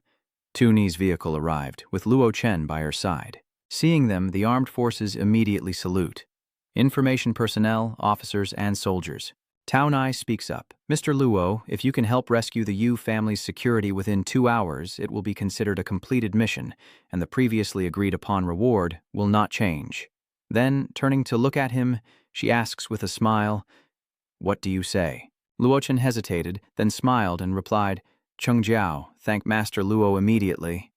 Tu Ni's vehicle arrived, with Luo Chen by her side. Seeing them, the armed forces immediately salute. Information personnel, officers, and soldiers. Tao Nai speaks up. "Mr. Luo, if you can help rescue the Yu family's security within 2 hours, it will be considered a completed mission, and the previously agreed-upon reward will not change." Then, turning to look at him, she asks with a smile, "What do you say?" Luo Chen hesitated, then smiled and replied, "Cheng Jiao, thank Master Luo immediately."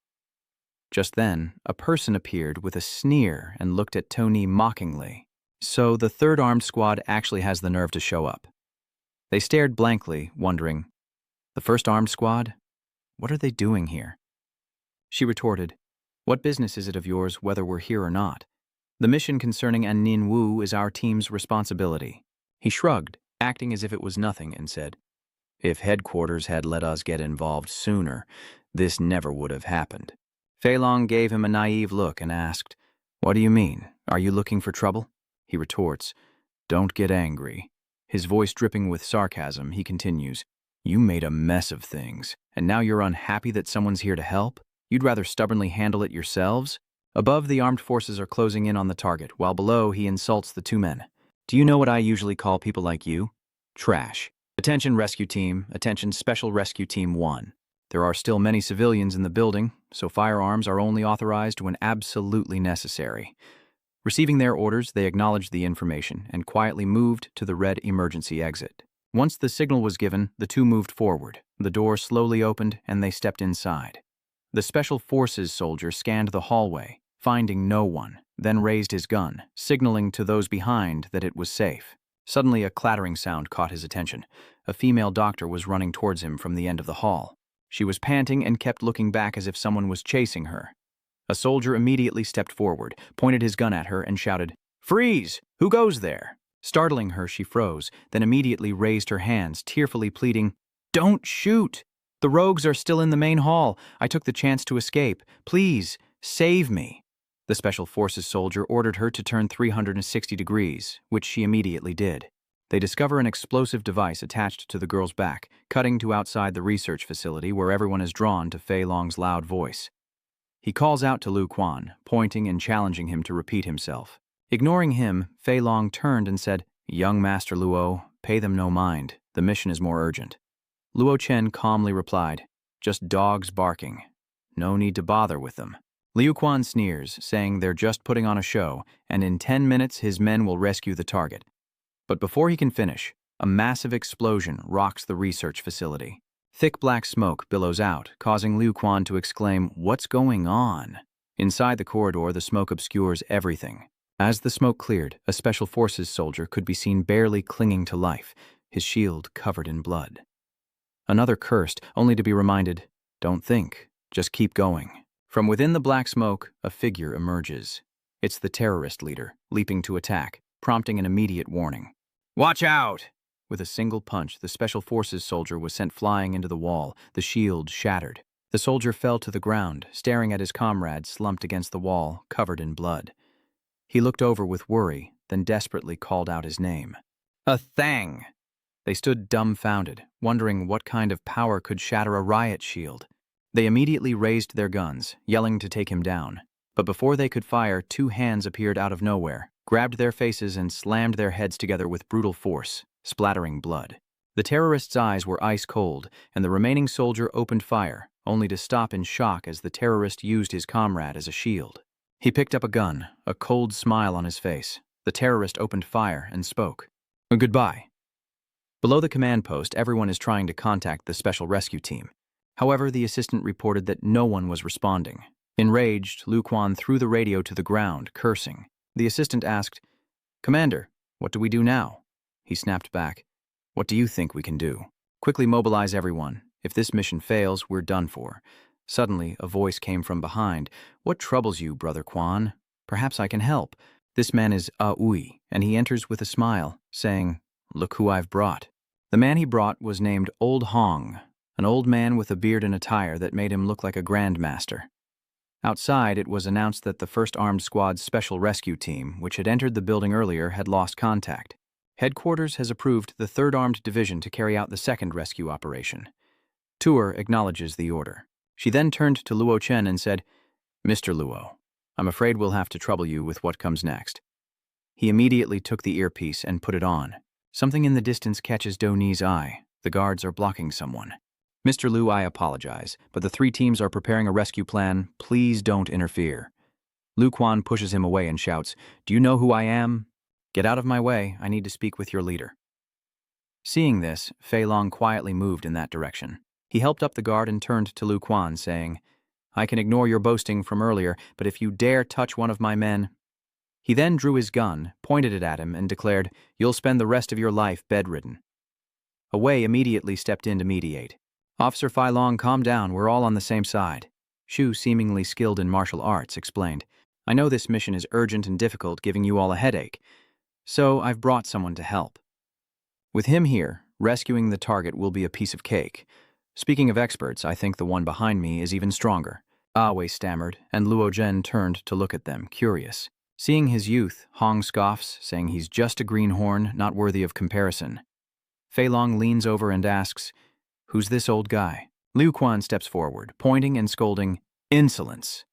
Just then, a person appeared with a sneer and looked at Tony mockingly. So the 3rd armed squad actually has the nerve to show up. They stared blankly, wondering, "The 1st armed squad? What are they doing here?" She retorted, "What business is it of yours whether we're here or not? The mission concerning An Nin Wu is our team's responsibility." He shrugged, acting as if it was nothing, and said, "If headquarters had let us get involved sooner, this never would have happened." Fei Long gave him a naive look and asked, "What do you mean? Are you looking for trouble?" He retorts, "Don't get angry." His voice dripping with sarcasm, he continues, "You made a mess of things, and now you're unhappy that someone's here to help? You'd rather stubbornly handle it yourselves?" Above, the armed forces are closing in on the target, while below, he insults the 2 men. "Do you know what I usually call people like you? Trash. Attention rescue team, attention special rescue team 1. There are still many civilians in the building, so firearms are only authorized when absolutely necessary." Receiving their orders, they acknowledged the information and quietly moved to the red emergency exit. Once the signal was given, the 2 moved forward. The door slowly opened and they stepped inside. The Special Forces soldier scanned the hallway, finding no one, then raised his gun, signaling to those behind that it was safe. Suddenly, a clattering sound caught his attention. A female doctor was running towards him from the end of the hall. She was panting and kept looking back as if someone was chasing her. A soldier immediately stepped forward, pointed his gun at her, and shouted, "Freeze! Who goes there?" Startling her, she froze, then immediately raised her hands, tearfully pleading, "Don't shoot! The rogues are still in the main hall. I took the chance to escape. Please, save me." The Special Forces soldier ordered her to turn 360 degrees, which she immediately did. They discover an explosive device attached to the girl's back, cutting to outside the research facility where everyone is drawn to Fei Long's loud voice. He calls out to Lu Quan, pointing and challenging him to repeat himself. Ignoring him, Fei Long turned and said, "Young Master Luo, pay them no mind. The mission is more urgent." Luo Chen calmly replied, "Just dogs barking. No need to bother with them." Liu Quan sneers, saying they're just putting on a show, and in 10 minutes his men will rescue the target. But before he can finish, a massive explosion rocks the research facility. Thick black smoke billows out, causing Liu Quan to exclaim, "What's going on?" Inside the corridor, the smoke obscures everything. As the smoke cleared, a Special Forces soldier could be seen barely clinging to life, his shield covered in blood. Another cursed, only to be reminded, "Don't think, just keep going." From within the black smoke, a figure emerges. It's the terrorist leader, leaping to attack, prompting an immediate warning. "Watch out!" With a single punch, the Special Forces soldier was sent flying into the wall, the shield shattered. The soldier fell to the ground, staring at his comrade slumped against the wall, covered in blood. He looked over with worry, then desperately called out his name. "A Thang!" They stood dumbfounded, wondering what kind of power could shatter a riot shield. They immediately raised their guns, yelling to take him down. But before they could fire, 2 hands appeared out of nowhere, grabbed their faces and slammed their heads together with brutal force, splattering blood. The terrorist's eyes were ice cold, and the remaining soldier opened fire, only to stop in shock as the terrorist used his comrade as a shield. He picked up a gun, a cold smile on his face. The terrorist opened fire and spoke. "Goodbye." Below the command post, everyone is trying to contact the special rescue team. However, the assistant reported that no one was responding. Enraged, Lu Quan threw the radio to the ground, cursing. The assistant asked, "Commander, what do we do now?" He snapped back, "What do you think we can do? Quickly mobilize everyone. If this mission fails, we're done for." Suddenly, a voice came from behind. "What troubles you, Brother Quan? Perhaps I can help." This man is Aoi, and he enters with a smile, saying, "Look who I've brought." The man he brought was named Old Hong, an old man with a beard and attire that made him look like a grandmaster. Outside, it was announced that the 1st Armed Squad's special rescue team, which had entered the building earlier, had lost contact. Headquarters has approved the 3rd Armed Division to carry out the 2nd rescue operation. Tuer acknowledges the order. She then turned to Luo Chen and said, "Mr. Luo, I'm afraid we'll have to trouble you with what comes next." He immediately took the earpiece and put it on. Something in the distance catches Do Ni's eye. The guards are blocking someone. "Mr. Liu, I apologize, but the 3 teams are preparing a rescue plan. Please don't interfere." Lu Quan pushes him away and shouts, "Do you know who I am? Get out of my way. I need to speak with your leader." Seeing this, Fei Long quietly moved in that direction. He helped up the guard and turned to Lu Quan, saying, "I can ignore your boasting from earlier, but if you dare touch one of my men..." He then drew his gun, pointed it at him, and declared, "You'll spend the rest of your life bedridden." A Wei immediately stepped in to mediate. "Officer Fei Long, calm down. We're all on the same side." Shu, seemingly skilled in martial arts, explained, "I know this mission is urgent and difficult, giving you all a headache. So I've brought someone to help. With him here, rescuing the target will be a piece of cake. Speaking of experts, I think the one behind me is even stronger." Wei stammered, and Luo Zhen turned to look at them, curious. Seeing his youth, Hong scoffs, saying he's just a greenhorn, not worthy of comparison. Fei Long leans over and asks, "Who's this old guy?" Liu Quan steps forward, pointing and scolding, "Insolence."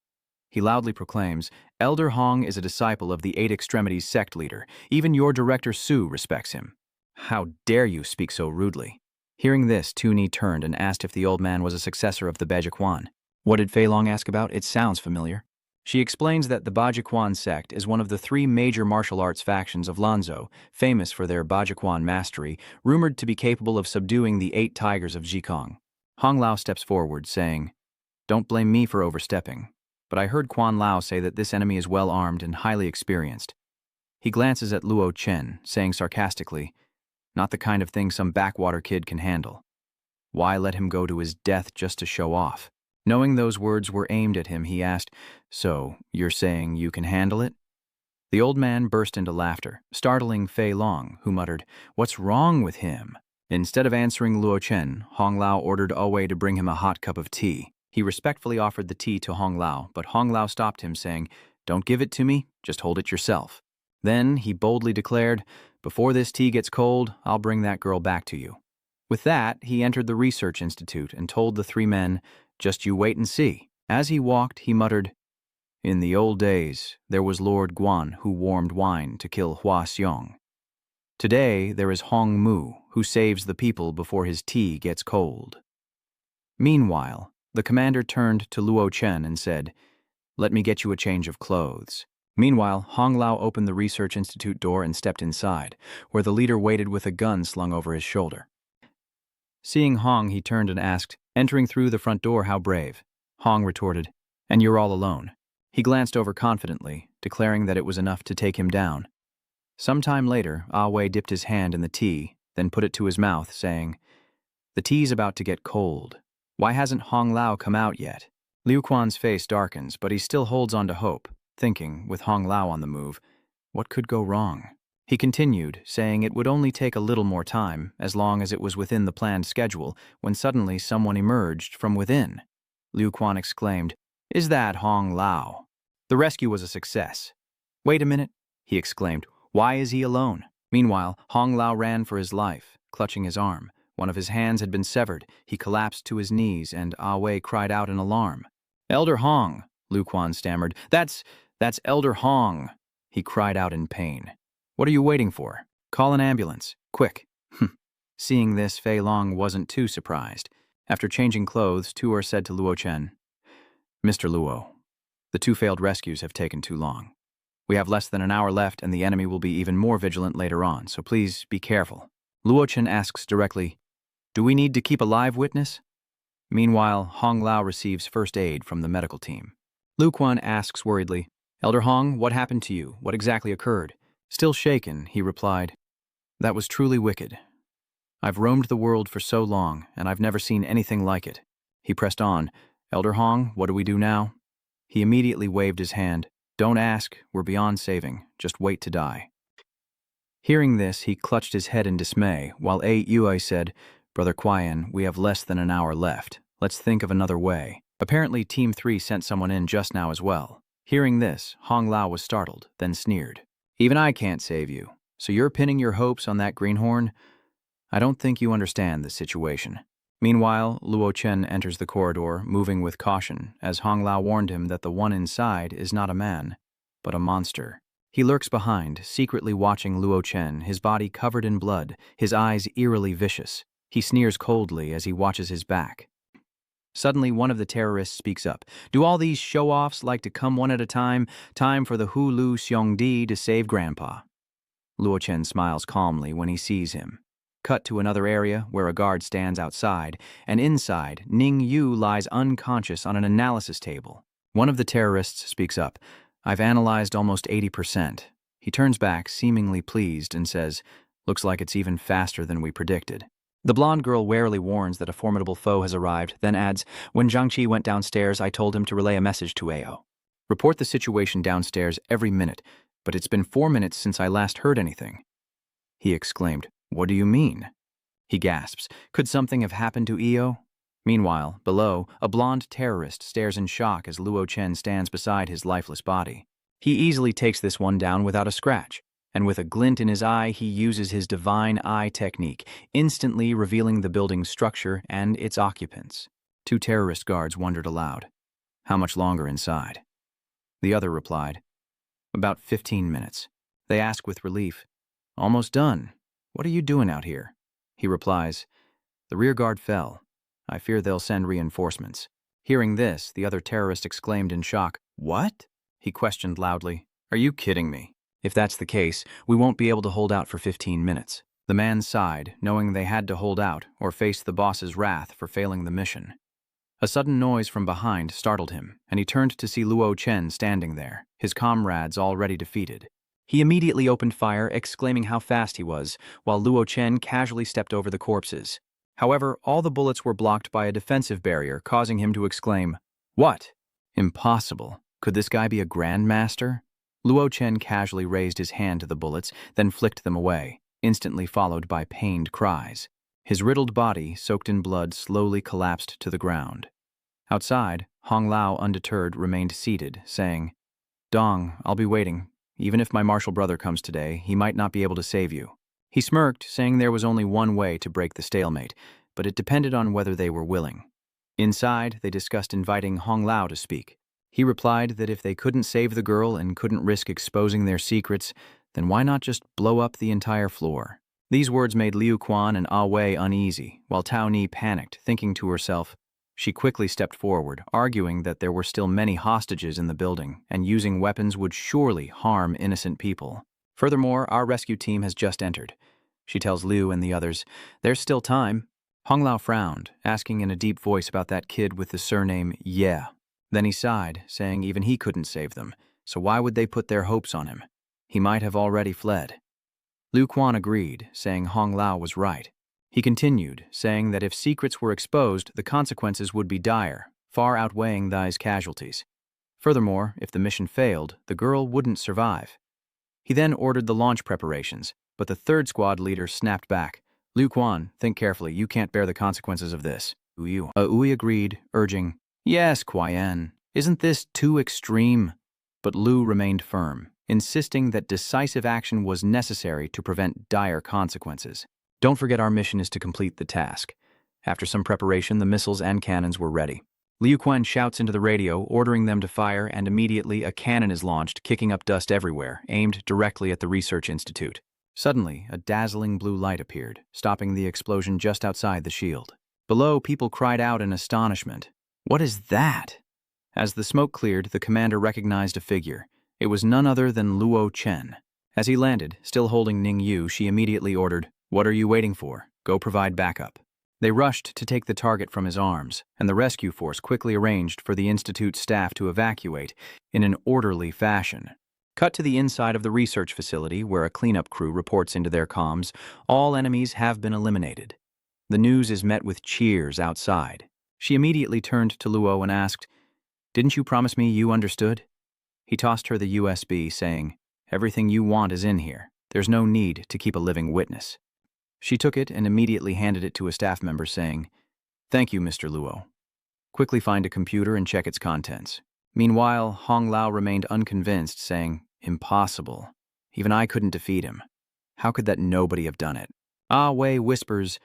He loudly proclaims, "Elder Hong is a disciple of the 8 Extremities sect leader. Even your director Su respects him. How dare you speak so rudely?" Hearing this, Ni turned and asked if the old man was a successor of the Bajiquan. What did Fei Long ask about? It sounds familiar. She explains that the Bajiquan sect is one of the 3 major martial arts factions of Lanzhou, famous for their Bajiquan mastery, rumored to be capable of subduing the 8 tigers of Jikong. Hong Lao steps forward, saying, "Don't blame me for overstepping, but I heard Quan Lao say that this enemy is well armed and highly experienced." He glances at Luo Chen, saying sarcastically, "Not the kind of thing some backwater kid can handle. Why let him go to his death just to show off?" Knowing those words were aimed at him, he asked, "So, you're saying you can handle it?" The old man burst into laughter, startling Fei Long, who muttered, "What's wrong with him?" Instead of answering Luo Chen, Hong Lao ordered Awei to bring him a hot cup of tea. He respectfully offered the tea to Hong Lao, but Hong Lao stopped him, saying, "Don't give it to me, just hold it yourself." Then he boldly declared, "Before this tea gets cold, I'll bring that girl back to you." With that, he entered the research institute and told the three men, "Just you wait and see." As he walked, he muttered, "In the old days, there was Lord Guan who warmed wine to kill Hua Xiong. Today, there is Hong Mu who saves the people before his tea gets cold." Meanwhile, the commander turned to Luo Chen and said, "Let me get you a change of clothes." Meanwhile, Hong Lao opened the research institute door and stepped inside, where the leader waited with a gun slung over his shoulder. Seeing Hong, he turned and asked, "Entering through the front door, how brave?" Hong retorted, "And you're all alone." He glanced over confidently, declaring that it was enough to take him down. Some time later, Awei dipped his hand in the tea, then put it to his mouth, saying, "The tea's about to get cold. Why hasn't Hong Lao come out yet?" Liu Quan's face darkens, but he still holds on to hope, thinking, with Hong Lao on the move, what could go wrong? He continued, saying it would only take a little more time, as long as it was within the planned schedule, when suddenly someone emerged from within. Liu Quan exclaimed, "Is that Hong Lao?" The rescue was a success. "Wait a minute," he exclaimed. "Why is he alone?" Meanwhile, Hong Lao ran for his life, clutching his arm. One of his hands had been severed. He collapsed to his knees, and Awei cried out in alarm. "Elder Hong," Liu Quan stammered. That's Elder Hong," he cried out in pain. "What are you waiting for? Call an ambulance, quick." Seeing this, Fei Long wasn't too surprised. After changing clothes, Tuor said to Luo Chen, "Mr. Luo, the two failed rescues have taken too long. We have less than an hour left, and the enemy will be even more vigilant later on, so please be careful." Luo Chen asks directly, "Do we need to keep a live witness?" Meanwhile, Hong Lao receives first aid from the medical team. Liu Quan asks worriedly, "Elder Hong, what happened to you? What exactly occurred?" Still shaken, he replied, "That was truly wicked. I've roamed the world for so long, and I've never seen anything like it." He pressed on, "Elder Hong, what do we do now?" He immediately waved his hand. "Don't ask, we're beyond saving. Just wait to die." Hearing this, he clutched his head in dismay, while A. Yue said, "Brother Quian, we have less than an hour left. Let's think of another way." Apparently, Team 3 sent someone in just now as well. Hearing this, Hong Lao was startled, then sneered. "Even I can't save you. So you're pinning your hopes on that greenhorn? I don't think you understand the situation." Meanwhile, Luo Chen enters the corridor, moving with caution, as Hong Lao warned him that the one inside is not a man, but a monster. He lurks behind, secretly watching Luo Chen, his body covered in blood, his eyes eerily vicious. He sneers coldly as he watches his back. Suddenly, one of the terrorists speaks up. "Do all these show-offs like to come one at a time? Time for the Hu Lu Xiongdi to save Grandpa." Luo Chen smiles calmly when he sees him. Cut to another area where a guard stands outside, and inside, Ning Yu lies unconscious on an analysis table. One of the terrorists speaks up. "I've analyzed almost 80%. He turns back, seemingly pleased, and says, "Looks like it's even faster than we predicted." The blonde girl warily warns that a formidable foe has arrived, then adds, "When Zhang Qi went downstairs, I told him to relay a message to Ao. Report the situation downstairs every minute, but it's been 4 minutes since I last heard anything." He exclaimed, "What do you mean?" He gasps, "Could something have happened to Ao?" Meanwhile, below, a blonde terrorist stares in shock as Luo Chen stands beside his lifeless body. He easily takes this one down without a scratch, and with a glint in his eye, he uses his divine eye technique, instantly revealing the building's structure and its occupants. Two terrorist guards wondered aloud, "How much longer inside?" The other replied, "About 15 minutes. They ask with relief, "Almost done. What are you doing out here?" He replies, "The rear guard fell. I fear they'll send reinforcements." Hearing this, the other terrorist exclaimed in shock, "What?" He questioned loudly, "Are you kidding me? If that's the case, we won't be able to hold out for 15 minutes. The man sighed, knowing they had to hold out or face the boss's wrath for failing the mission. A sudden noise from behind startled him, and he turned to see Luo Chen standing there, his comrades already defeated. He immediately opened fire, exclaiming how fast he was, while Luo Chen casually stepped over the corpses. However, all the bullets were blocked by a defensive barrier, causing him to exclaim, "What? Impossible. Could this guy be a grandmaster?" Luo Chen casually raised his hand to the bullets, then flicked them away, instantly followed by pained cries. His riddled body, soaked in blood, slowly collapsed to the ground. Outside, Hong Lao, undeterred, remained seated, saying, "Dong, I'll be waiting. Even if my martial brother comes today, he might not be able to save you." He smirked, saying there was only one way to break the stalemate, but it depended on whether they were willing. Inside, they discussed inviting Hong Lao to speak. He replied that if they couldn't save the girl and couldn't risk exposing their secrets, then why not just blow up the entire floor? These words made Liu Quan and Ah Wei uneasy, while Tao Ni panicked, thinking to herself. She quickly stepped forward, arguing that there were still many hostages in the building, and using weapons would surely harm innocent people. Furthermore, our rescue team has just entered. She tells Liu and the others, "There's still time." Hong Lao frowned, asking in a deep voice about that kid with the surname Ye. Then he sighed, saying even he couldn't save them, so why would they put their hopes on him? He might have already fled. Liu Quan agreed, saying Hong Lao was right. He continued, saying that if secrets were exposed, the consequences would be dire, far outweighing these casualties. Furthermore, if the mission failed, the girl wouldn't survive. He then ordered the launch preparations, but the third squad leader snapped back. "Liu Quan, think carefully, you can't bear the consequences of this." Ui agreed, urging, "Yes, Quian, isn't this too extreme?" But Liu remained firm, insisting that decisive action was necessary to prevent dire consequences. "Don't forget our mission is to complete the task." After some preparation, the missiles and cannons were ready. Liu Quan shouts into the radio, ordering them to fire, and immediately a cannon is launched, kicking up dust everywhere, aimed directly at the research institute. Suddenly, a dazzling blue light appeared, stopping the explosion just outside the shield. Below, people cried out in astonishment. "What is that?" As the smoke cleared, the commander recognized a figure. It was none other than Luo Chen. As he landed, still holding Ning Yu, she immediately ordered, "What are you waiting for? Go provide backup." They rushed to take the target from his arms, and the rescue force quickly arranged for the Institute staff to evacuate in an orderly fashion. Cut to the inside of the research facility, where a cleanup crew reports into their comms, "All enemies have been eliminated." The news is met with cheers outside. She immediately turned to Luo and asked, "Didn't you promise me you understood?" He tossed her the USB, saying, "Everything you want is in here. There's no need to keep a living witness." She took it and immediately handed it to a staff member, saying, "Thank you, Mr. Luo. Quickly find a computer and check its contents." Meanwhile, Hong Lao remained unconvinced, saying, "Impossible. Even I couldn't defeat him. How could that nobody have done it?" Ah Wei whispers,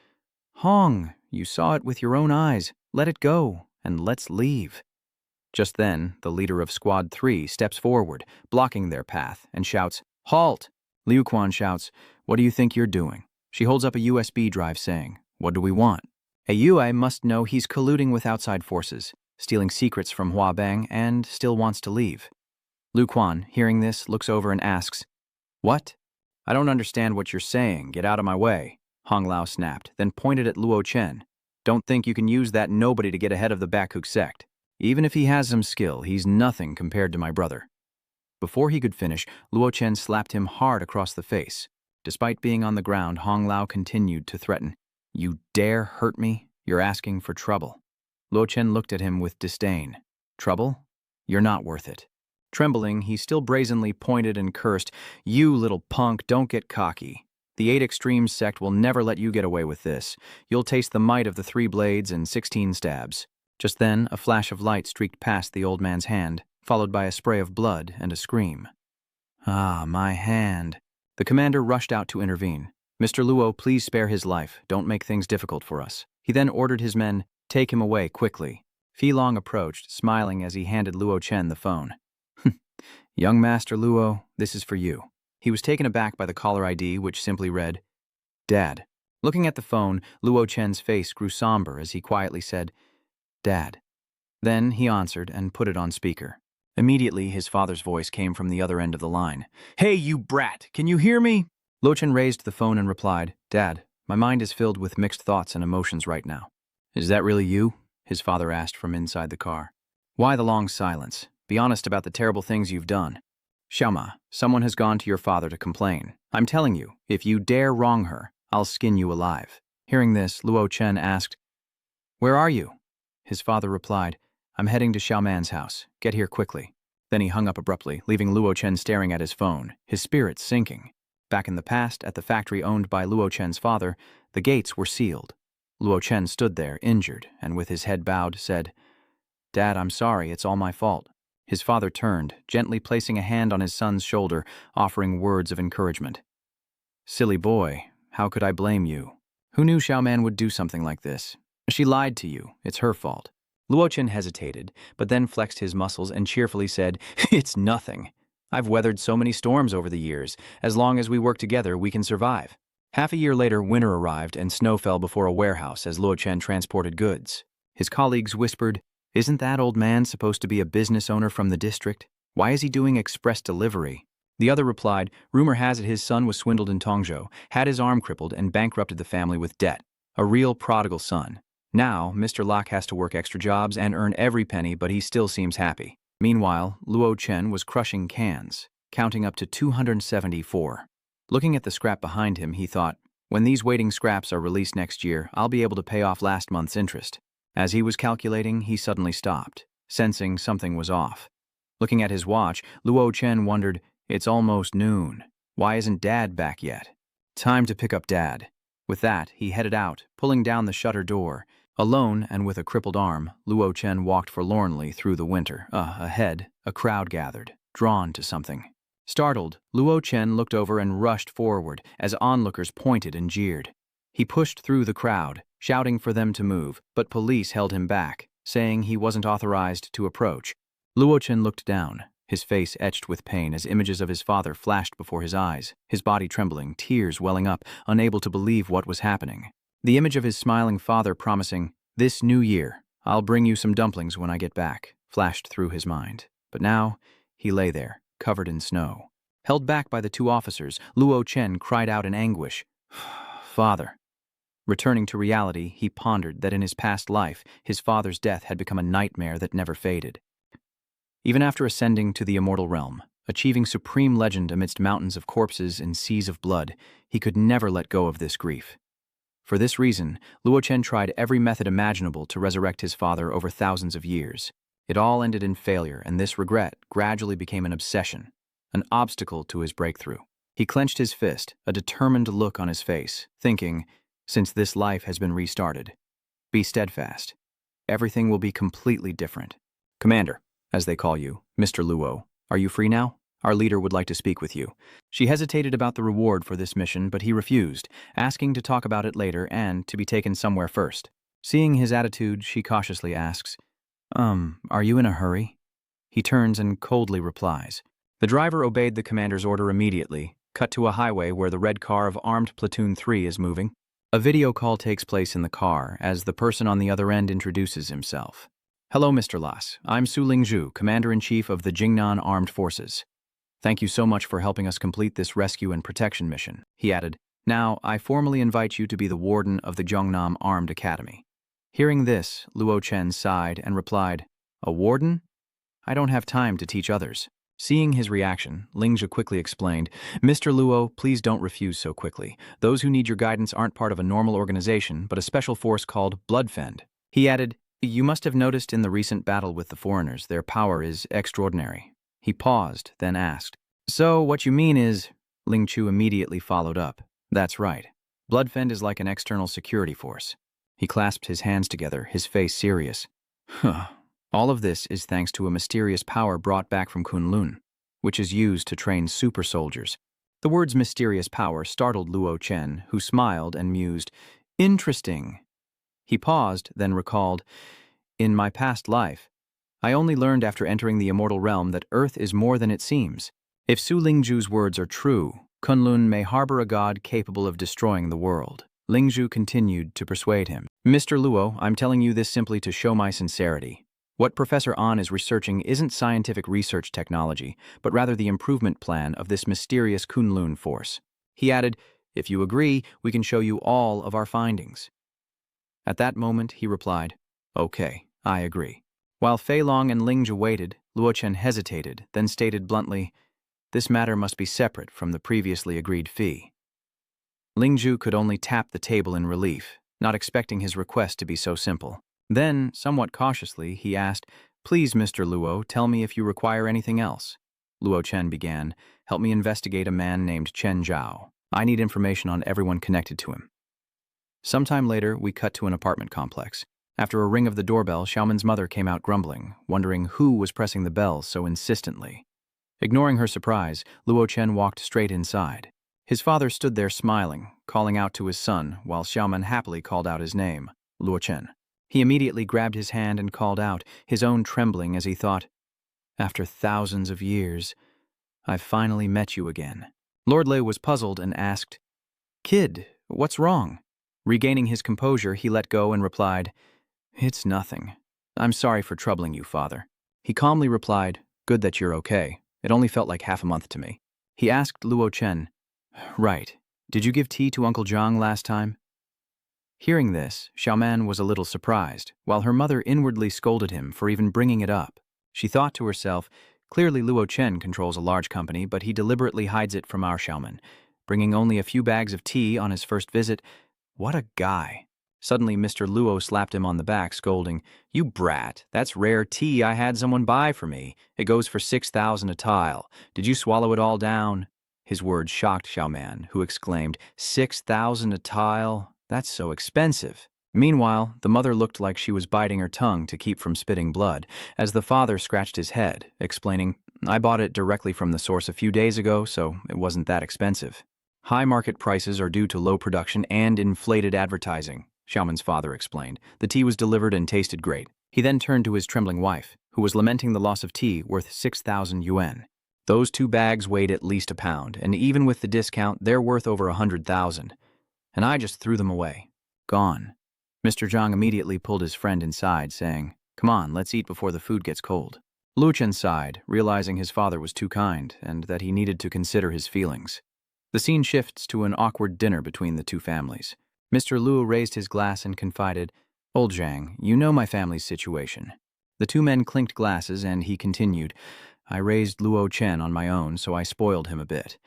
"Hong, you saw it with your own eyes. Let it go, and let's leave." Just then, the leader of Squad 3 steps forward, blocking their path, and shouts, "Halt!" Liu Quan shouts, "What do you think you're doing?" She holds up a USB drive, saying, "What do we want?" A Yue must know he's colluding with outside forces, stealing secrets from Huabang, and still wants to leave. Liu Quan, hearing this, looks over and asks, "What? I don't understand what you're saying. Get out of my way." Hong Lao snapped, then pointed at Luo Chen. "Don't think you can use that nobody to get ahead of the Bakuk sect. Even if he has some skill, he's nothing compared to my brother." Before he could finish, Luo Chen slapped him hard across the face. Despite being on the ground, Hong Lao continued to threaten, "You dare hurt me? You're asking for trouble." Luo Chen looked at him with disdain. "Trouble? You're not worth it." Trembling, he still brazenly pointed and cursed, "You little punk, don't get cocky. The 8 Extremes sect will never let you get away with this. You'll taste the might of the 3 blades and 16 stabs." Just then, a flash of light streaked past the old man's hand, followed by a spray of blood and a scream. "Ah, my hand." The commander rushed out to intervene. "Mr. Luo, please spare his life. Don't make things difficult for us." He then ordered his men, "Take him away, quickly." Fi Long approached, smiling as he handed Luo Chen the phone. "Young Master Luo, this is for you." He was taken aback by the caller ID, which simply read, "Dad." Looking at the phone, Luo Chen's face grew somber as he quietly said, "Dad." Then he answered and put it on speaker. Immediately, his father's voice came from the other end of the line. "Hey, you brat, can you hear me?" Luo Chen raised the phone and replied, "Dad, my mind is filled with mixed thoughts and emotions right now." "Is that really you?" his father asked from inside the car. "Why the long silence? Be honest about the terrible things you've done." "Xiaoma, someone has gone to your father to complain. I'm telling you, if you dare wrong her, I'll skin you alive." Hearing this, Luo Chen asked, "Where are you?" His father replied, "I'm heading to Xiaoman's house. Get here quickly." Then he hung up abruptly, leaving Luo Chen staring at his phone, his spirits sinking. Back in the past, at the factory owned by Luo Chen's father, the gates were sealed. Luo Chen stood there, injured, and with his head bowed, said, "Dad, I'm sorry, it's all my fault." His father turned, gently placing a hand on his son's shoulder, offering words of encouragement. "Silly boy, how could I blame you? Who knew Xiaoman would do something like this? She lied to you, it's her fault." Luo Chen hesitated, but then flexed his muscles and cheerfully said, "It's nothing. I've weathered so many storms over the years. As long as we work together, we can survive." Half a year later, winter arrived and snow fell before a warehouse as Luo Chen transported goods. His colleagues whispered, "Isn't that old man supposed to be a business owner from the district? Why is he doing express delivery?" The other replied, "Rumor has it his son was swindled in Tonga, had his arm crippled, and bankrupted the family with debt. A real prodigal son. Now, Mr. Locke has to work extra jobs and earn every penny, but he still seems happy." Meanwhile, Luo Chen was crushing cans, counting up to 274. Looking at the scrap behind him, he thought, "When these waiting scraps are released next year, I'll be able to pay off last month's interest." As he was calculating, he suddenly stopped, sensing something was off. Looking at his watch, Luo Chen wondered, "It's almost noon. Why isn't Dad back yet? Time to pick up Dad." With that, he headed out, pulling down the shutter door. Alone and with a crippled arm, Luo Chen walked forlornly through the winter. Ahead, a crowd gathered, drawn to something. Startled, Luo Chen looked over and rushed forward as onlookers pointed and jeered. He pushed through the crowd, shouting for them to move, but police held him back, saying he wasn't authorized to approach. Luo Chen looked down, his face etched with pain as images of his father flashed before his eyes, his body trembling, tears welling up, unable to believe what was happening. The image of his smiling father promising, "This new year, I'll bring you some dumplings when I get back," flashed through his mind. But now, he lay there, covered in snow. Held back by the two officers, Luo Chen cried out in anguish, "Father." Returning to reality, he pondered that in his past life, his father's death had become a nightmare that never faded. Even after ascending to the immortal realm, achieving supreme legend amidst mountains of corpses and seas of blood, he could never let go of this grief. For this reason, Luo Chen tried every method imaginable to resurrect his father over thousands of years. It all ended in failure, and this regret gradually became an obsession, an obstacle to his breakthrough. He clenched his fist, a determined look on his face, thinking, "Since this life has been restarted, be steadfast. Everything will be completely different. Commander, as they call you, Mr. Luo, are you free now? Our leader would like to speak with you." She hesitated about the reward for this mission, but he refused, asking to talk about it later and to be taken somewhere first. Seeing his attitude, she cautiously asks, "Are you in a hurry?" He turns and coldly replies. The driver obeyed the commander's order immediately, cut to a highway where the red car of Armed Platoon 3 is moving. A video call takes place in the car as the person on the other end introduces himself. "Hello, Mr. Las. I'm Su Lingzhu, Commander-in-Chief of the Jingnan Armed Forces. Thank you so much for helping us complete this rescue and protection mission," he added. "Now, I formally invite you to be the warden of the Gyeongnam Armed Academy." Hearing this, Luo Chen sighed and replied, "A warden? I don't have time to teach others." Seeing his reaction, Lingzhu quickly explained, "Mr. Luo, please don't refuse so quickly. Those who need your guidance aren't part of a normal organization, but a special force called Bloodfend." He added, "You must have noticed in the recent battle with the foreigners, their power is extraordinary." He paused, then asked, "So what you mean is—" Ling Chu immediately followed up, "That's right. Bloodfend is like an external security force." He clasped his hands together, his face serious. "All of this is thanks to a mysterious power brought back from Kunloon, which is used to train super soldiers." The words mysterious power startled Luo Chen, who smiled and mused, "Interesting." He paused, then recalled, "In my past life, I only learned after entering the immortal realm that Earth is more than it seems. If Su Lingzhu's words are true, Kunlun may harbor a god capable of destroying the world." Lingzhu continued to persuade him. "Mr. Luo, I'm telling you this simply to show my sincerity. What Professor An is researching isn't scientific research technology, but rather the improvement plan of this mysterious Kunlun force." He added, "If you agree, we can show you all of our findings." At that moment, he replied, "Okay, I agree." While Fei Long and Ling Zhu waited, Luo Chen hesitated, then stated bluntly, "This matter must be separate from the previously agreed fee." Ling Zhu could only tap the table in relief, not expecting his request to be so simple. Then, somewhat cautiously, he asked, "Please, Mr. Luo, tell me if you require anything else." Luo Chen began, "Help me investigate a man named Chen Zhao. I need information on everyone connected to him." Sometime later, we cut to an apartment complex. After a ring of the doorbell, Xiaoman's mother came out grumbling, wondering who was pressing the bell so insistently. Ignoring her surprise, Luo Chen walked straight inside. His father stood there smiling, calling out to his son, while Xiaoman happily called out his name, Luo Chen. He immediately grabbed his hand and called out, his own trembling as he thought, "After thousands of years, I've finally met you again." Lord Lei was puzzled and asked, "Kid, what's wrong?" Regaining his composure, he let go and replied, "It's nothing. I'm sorry for troubling you, father." He calmly replied, "Good that you're okay. It only felt like half a month to me." He asked Luo Chen, "Right. Did you give tea to Uncle Zhang last time?" Hearing this, Xiaoman was a little surprised, while her mother inwardly scolded him for even bringing it up. She thought to herself, clearly Luo Chen controls a large company, but he deliberately hides it from our Xiaoman, bringing only a few bags of tea on his first visit. What a guy. Suddenly, Mr. Luo slapped him on the back, scolding, "You brat, that's rare tea I had someone buy for me. It goes for 6,000 a tile. Did you swallow it all down?" His words shocked Xiaoman, who exclaimed, 6,000 a tile? That's so expensive. Meanwhile, the mother looked like she was biting her tongue to keep from spitting blood, as the father scratched his head, explaining, "I bought it directly from the source a few days ago, so it wasn't that expensive." High market prices are due to low production and inflated advertising, Xiaoman's father explained. The tea was delivered and tasted great. He then turned to his trembling wife, who was lamenting the loss of tea worth 6,000 yuan. Those 2 bags weighed at least a pound, and even with the discount, they're worth over 100,000. And I just threw them away. Gone. Mr. Zhang immediately pulled his friend inside, saying, "Come on, let's eat before the food gets cold." Lu Chen sighed, realizing his father was too kind and that he needed to consider his feelings. The scene shifts to an awkward dinner between the two families. Mr. Luo raised his glass and confided, "Old Zhang, you know my family's situation." The two men clinked glasses and he continued, "I raised Luo Chen on my own, so I spoiled him a bit.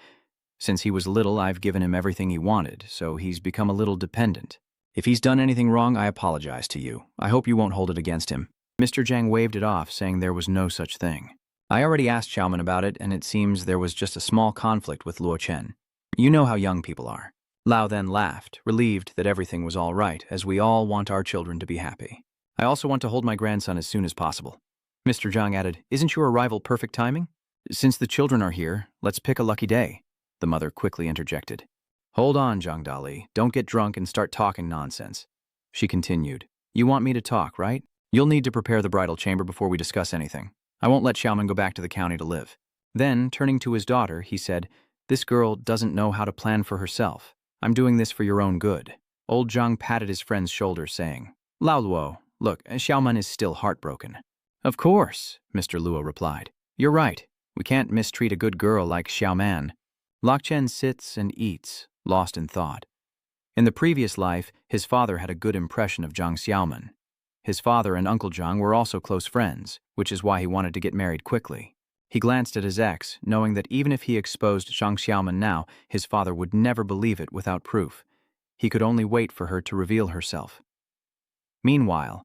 Since he was little, I've given him everything he wanted, so he's become a little dependent. If he's done anything wrong, I apologize to you. I hope you won't hold it against him." Mr. Zhang waved it off, saying there was no such thing. "I already asked Xiaoman about it, and it seems there was just a small conflict with Luo Chen. You know how young people are." Lao then laughed, relieved that everything was all right, as we all want our children to be happy. "I also want to hold my grandson as soon as possible." Mr. Zhang added, "Isn't your arrival perfect timing? Since the children are here, let's pick a lucky day." The mother quickly interjected. "Hold on, Zhang Dali. Don't get drunk and start talking nonsense." She continued, "You want me to talk, right? You'll need to prepare the bridal chamber before we discuss anything. I won't let Xiaoman go back to the county to live." Then, turning to his daughter, he said, "This girl doesn't know how to plan for herself. I'm doing this for your own good." Old Zhang patted his friend's shoulder, saying, "Lao Luo, look, Xiaoman is still heartbroken." "Of course," Mr. Luo replied. "You're right. We can't mistreat a good girl like Xiaoman." Lok Chen sits and eats, lost in thought. In the previous life, his father had a good impression of Zhang Xiaoman. His father and Uncle Zhang were also close friends, which is why he wanted to get married quickly. He glanced at his ex, knowing that even if he exposed Zhang Xiaoman now, his father would never believe it without proof. He could only wait for her to reveal herself. Meanwhile,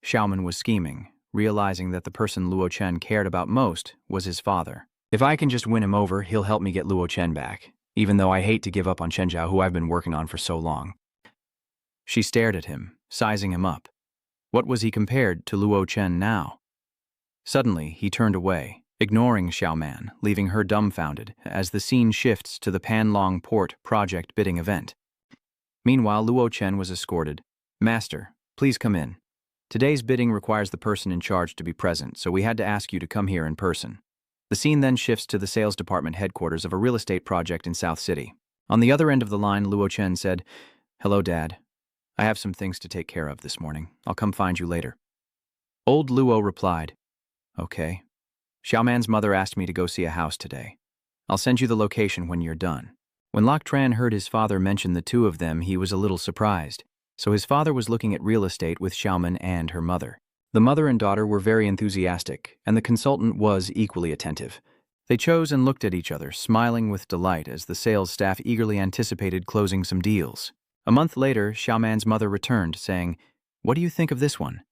Xiaoman was scheming, realizing that the person Luo Chen cared about most was his father. "If I can just win him over, he'll help me get Luo Chen back, even though I hate to give up on Chen Zhao, who I've been working on for so long." She stared at him, sizing him up. What was he compared to Luo Chen now? Suddenly, he turned away, ignoring Xiaoman, leaving her dumbfounded as the scene shifts to the Panlong Port project bidding event. Meanwhile, Luo Chen was escorted. "Master, please come in. Today's bidding requires the person in charge to be present, so we had to ask you to come here in person." The scene then shifts to the sales department headquarters of a real estate project in South City. On the other end of the line, Luo Chen said, "Hello, Dad. I have some things to take care of this morning. I'll come find you later." Old Luo replied, "Okay. Xiaoman's mother asked me to go see a house today. I'll send you the location when you're done." When Lok Tran heard his father mention the two of them, he was a little surprised. So his father was looking at real estate with Xiaoman and her mother. The mother and daughter were very enthusiastic, and the consultant was equally attentive. They chose and looked at each other, smiling with delight as the sales staff eagerly anticipated closing some deals. A month later, Xiaoman's mother returned, saying, "What do you think of this one?"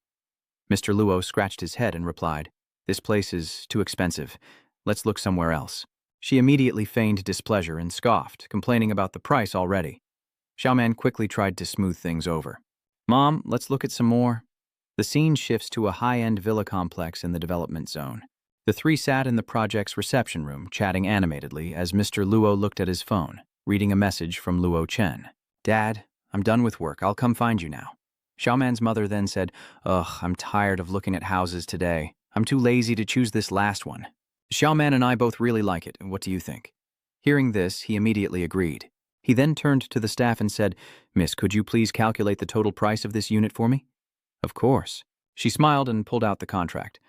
Mr. Luo scratched his head and replied, "This place is too expensive. Let's look somewhere else." She immediately feigned displeasure and scoffed, complaining about the price already. Xiaoman quickly tried to smooth things over. "Mom, let's look at some more." The scene shifts to a high-end villa complex in the development zone. The three sat in the project's reception room, chatting animatedly as Mr. Luo looked at his phone, reading a message from Luo Chen. "Dad, I'm done with work. I'll come find you now." Xiaoman's mother then said, "Ugh, I'm tired of looking at houses today. I'm too lazy to choose this last one. Xiaoman and I both really like it. What do you think?" Hearing this, he immediately agreed. He then turned to the staff and said, "Miss, could you please calculate the total price of this unit for me?" "Of course." She smiled and pulled out the contract.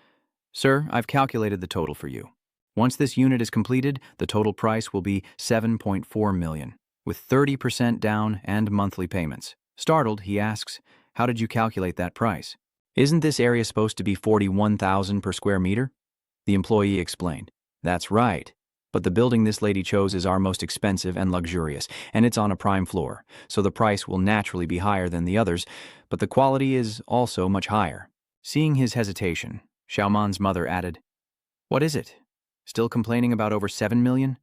"Sir, I've calculated the total for you. Once this unit is completed, the total price will be 7.4 million, with 30% down and monthly payments." Startled, he asks, "How did you calculate that price? Isn't this area supposed to be 41,000 per square meter?" The employee explained, "That's right. But the building this lady chose is our most expensive and luxurious, and it's on a prime floor, so the price will naturally be higher than the others, but the quality is also much higher." Seeing his hesitation, Xiaoman's mother added, "What is it? Still complaining about over 7 million?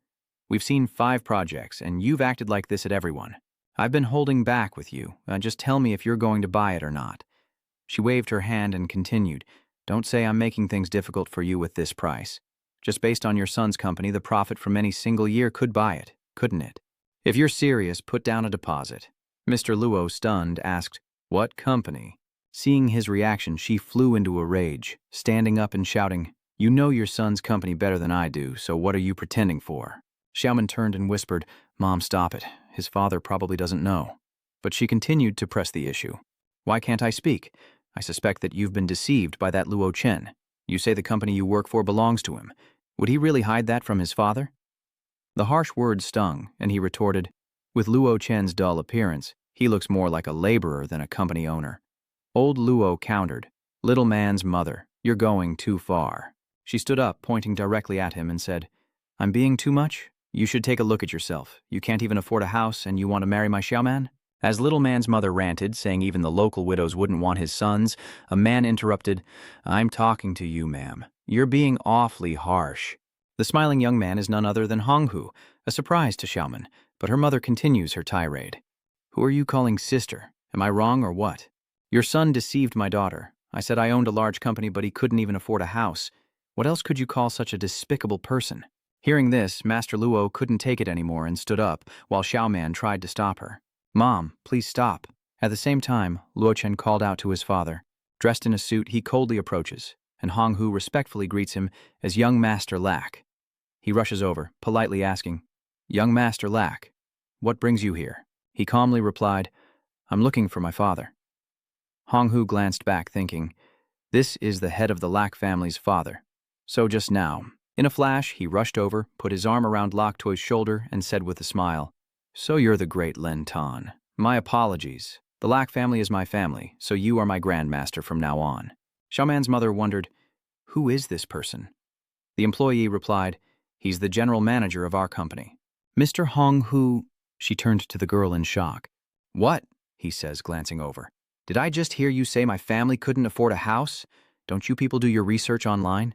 We've seen 5 projects, and you've acted like this at everyone. I've been holding back with you. Just tell me if you're going to buy it or not." She waved her hand and continued, "Don't say I'm making things difficult for you with this price. Just based on your son's company, the profit from any single year could buy it, couldn't it? If you're serious, put down a deposit." Mr. Luo, stunned, asked, "What company?" Seeing his reaction, she flew into a rage, standing up and shouting, "You know your son's company better than I do, so what are you pretending for?" Xiaoman turned and whispered, "Mom, stop it. His father probably doesn't know." But she continued to press the issue. "Why can't I speak? I suspect that you've been deceived by that Luo Chen. You say the company you work for belongs to him. Would he really hide that from his father?" The harsh words stung, and he retorted, "With Luo Chen's dull appearance, he looks more like a laborer than a company owner." Old Luo countered, "Little man's mother, you're going too far." She stood up, pointing directly at him, and said, "I'm being too much? You should take a look at yourself. You can't even afford a house, and you want to marry my Xiaoman?" As little man's mother ranted, saying even the local widows wouldn't want his sons, a man interrupted, "I'm talking to you, ma'am. You're being awfully harsh." The smiling young man is none other than Honghu, a surprise to Xiaoman, but her mother continues her tirade. "Who are you calling sister? Am I wrong or what? Your son deceived my daughter. I said I owned a large company, but he couldn't even afford a house. What else could you call such a despicable person?" Hearing this, Master Luo couldn't take it anymore and stood up, while Xiaoman tried to stop her. "Mom, please stop." At the same time, Luo Chen called out to his father. Dressed in a suit, he coldly approaches, and Honghu respectfully greets him as young Master Lack. He rushes over, politely asking, "Young Master Lack, what brings you here?" He calmly replied, "I'm looking for my father." Honghu glanced back, thinking, "This is the head of the Lack family's father." So just now, in a flash, he rushed over, put his arm around Lok Toi's shoulder, and said with a smile, "So you're the great Len Tan. My apologies. The Lack family is my family, so you are my grandmaster from now on." Xiaoman's mother wondered, "Who is this person?" The employee replied, "He's the general manager of our company." "Mr. Honghu," she turned to the girl in shock. "What?" he says, glancing over. "Did I just hear you say my family couldn't afford a house? Don't you people do your research online?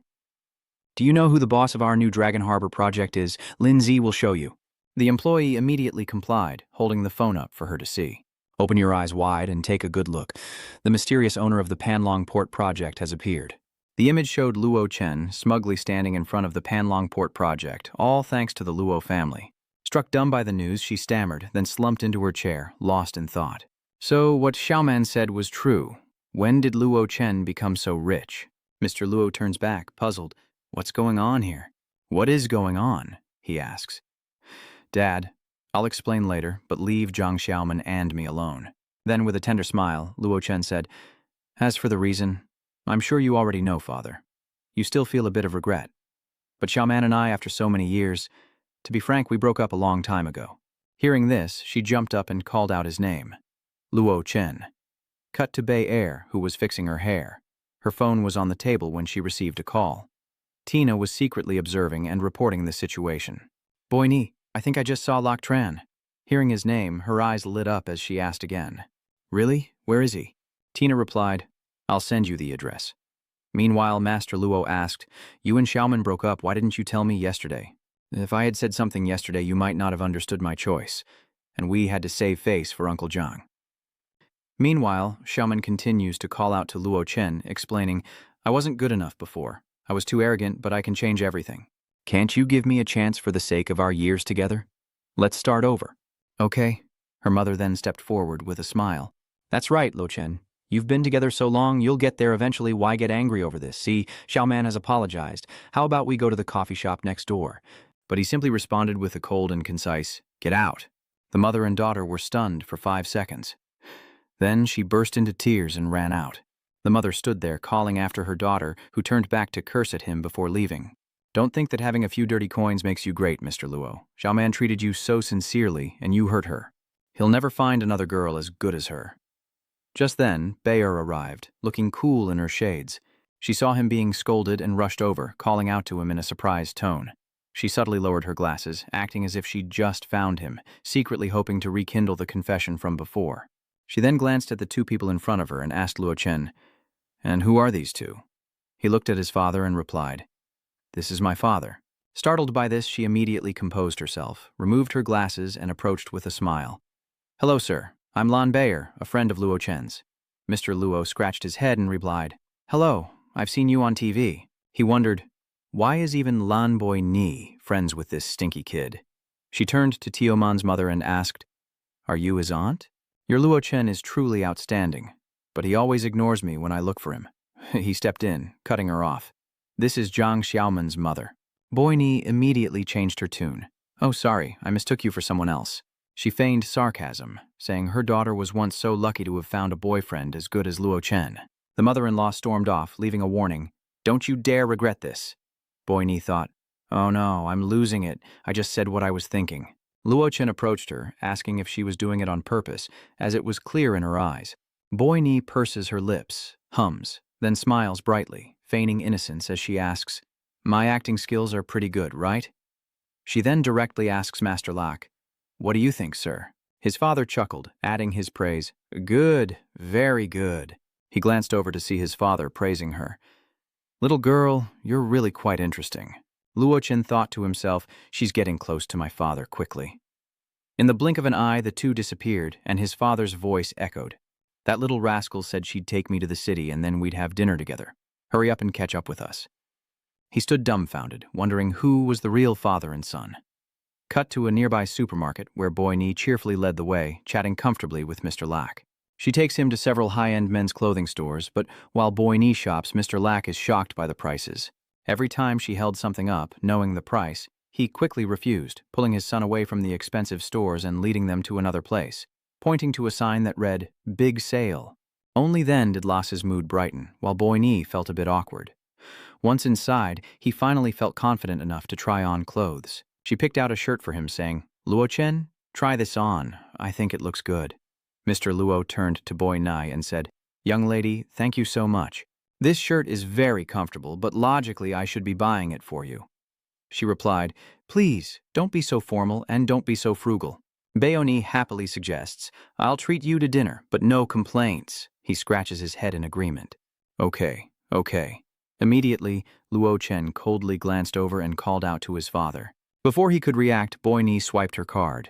Do you know who the boss of our new Dragon Harbor project is? Lindsay will show you." The employee immediately complied, holding the phone up for her to see. "Open your eyes wide and take a good look. The mysterious owner of the Panlong Port project has appeared." The image showed Luo Chen smugly standing in front of the Panlong Port project, all thanks to the Luo family. Struck dumb by the news, she stammered, then slumped into her chair, lost in thought. So what Xiaoman said was true. When did Luo Chen become so rich? Mr. Luo turns back, puzzled. "What's going on here?" "What is going on?" he asks. "Dad, I'll explain later, but leave Zhang Xiaoman and me alone." Then, with a tender smile, Luo Chen said, "As for the reason, I'm sure you already know, Father. You still feel a bit of regret. But Xiaoman and I, after so many years, to be frank, we broke up a long time ago. Hearing this, she jumped up and called out his name. Luo Chen. Cut to Bei Air, who was fixing her hair. Her phone was on the table when she received a call. Tina was secretly observing and reporting the situation. Boy Ni, I think I just saw Lok Tran. Hearing his name, her eyes lit up as she asked again. Really? Where is he? Tina replied, I'll send you the address. Meanwhile, Master Luo asked, You and Xiaoman broke up, why didn't you tell me yesterday? If I had said something yesterday, you might not have understood my choice, and we had to save face for Uncle Zhang. Meanwhile, Xiaoman continues to call out to Luo Chen, explaining, I wasn't good enough before. I was too arrogant, but I can change everything. Can't you give me a chance for the sake of our years together? Let's start over. Okay. Her mother then stepped forward with a smile. That's right, Luo Chen. You've been together so long, you'll get there eventually. Why get angry over this? See, Xiaoman has apologized. How about we go to the coffee shop next door? But he simply responded with a cold and concise, Get out. The mother and daughter were stunned for 5 seconds. Then she burst into tears and ran out. The mother stood there calling after her daughter, who turned back to curse at him before leaving. Don't think that having a few dirty coins makes you great, Mr. Luo. Xiaoman treated you so sincerely, and you hurt her. He'll never find another girl as good as her. Just then, Bayer arrived, looking cool in her shades. She saw him being scolded and rushed over, calling out to him in a surprised tone. She subtly lowered her glasses, acting as if she'd just found him, secretly hoping to rekindle the confession from before. She then glanced at the 2 people in front of her and asked Luo Chen, And who are these 2? He looked at his father and replied, This is my father. Startled by this, she immediately composed herself, removed her glasses, and approached with a smile. Hello, sir. I'm Lan Bayer, a friend of Luo Chen's. Mr. Luo scratched his head and replied, Hello, I've seen you on TV. He wondered, Why is even Lan Boy Ni friends with this stinky kid? She turned to Tioman's mother and asked, Are you his aunt? Your Luo Chen is truly outstanding, but he always ignores me when I look for him. He stepped in, cutting her off. This is Zhang Xiaoman's mother. Boy Ni immediately changed her tune. Oh, sorry, I mistook you for someone else. She feigned sarcasm, saying her daughter was once so lucky to have found a boyfriend as good as Luo Chen. The mother-in-law stormed off, leaving a warning. Don't you dare regret this. Boy Ni thought, Oh no, I'm losing it. I just said what I was thinking. Luo Chen approached her, asking if she was doing it on purpose, as it was clear in her eyes. Boy Ni purses her lips, hums, then smiles brightly, feigning innocence as she asks, My acting skills are pretty good, right? She then directly asks Master Lak, What do you think, sir? His father chuckled, adding his praise, Good, very good. He glanced over to see his father praising her. Little girl, you're really quite interesting. Luo Chen thought to himself, She's getting close to my father quickly. In the blink of an eye, the 2 disappeared, and his father's voice echoed. That little rascal said she'd take me to the city and then we'd have dinner together. Hurry up and catch up with us. He stood dumbfounded, wondering who was the real father and son. Cut to a nearby supermarket where Boy Ni cheerfully led the way, chatting comfortably with Mr. Lak. She takes him to several high-end men's clothing stores, but while Boy Ni shops, Mr. Lak is shocked by the prices. Every time she held something up, knowing the price, he quickly refused, pulling his son away from the expensive stores and leading them to another place, pointing to a sign that read, Big Sale. Only then did Lass's mood brighten, while Boy Ni felt a bit awkward. Once inside, he finally felt confident enough to try on clothes. She picked out a shirt for him, saying, Luo Chen, try this on. I think it looks good. Mr. Luo turned to Boy Ni and said, Young lady, thank you so much. This shirt is very comfortable, but logically I should be buying it for you. She replied, Please, don't be so formal and don't be so frugal. Bayoni happily suggests, I'll treat you to dinner, but no complaints. He scratches his head in agreement. Okay. Immediately, Luo Chen coldly glanced over and called out to his father. Before he could react, Boy Ni swiped her card.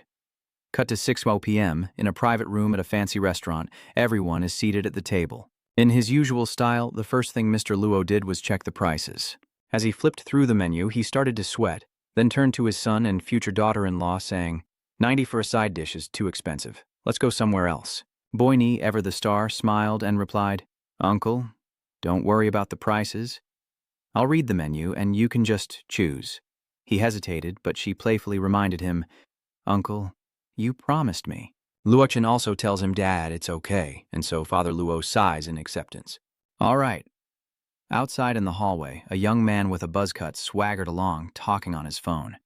Cut to 6:00 p.m., in a private room at a fancy restaurant, everyone is seated at the table. In his usual style, the first thing Mr. Luo did was check the prices. As he flipped through the menu, he started to sweat, then turned to his son and future daughter-in-law, saying, 90 for a side dish is too expensive. Let's go somewhere else. Boy Ni, ever the star, smiled and replied, Uncle, don't worry about the prices. I'll read the menu and you can just choose. He hesitated, but she playfully reminded him, Uncle, you promised me. Luo Chen also tells him, Dad, it's okay, and so Father Luo sighs in acceptance. All right. Outside in the hallway, a young man with a buzz cut swaggered along, talking on his phone.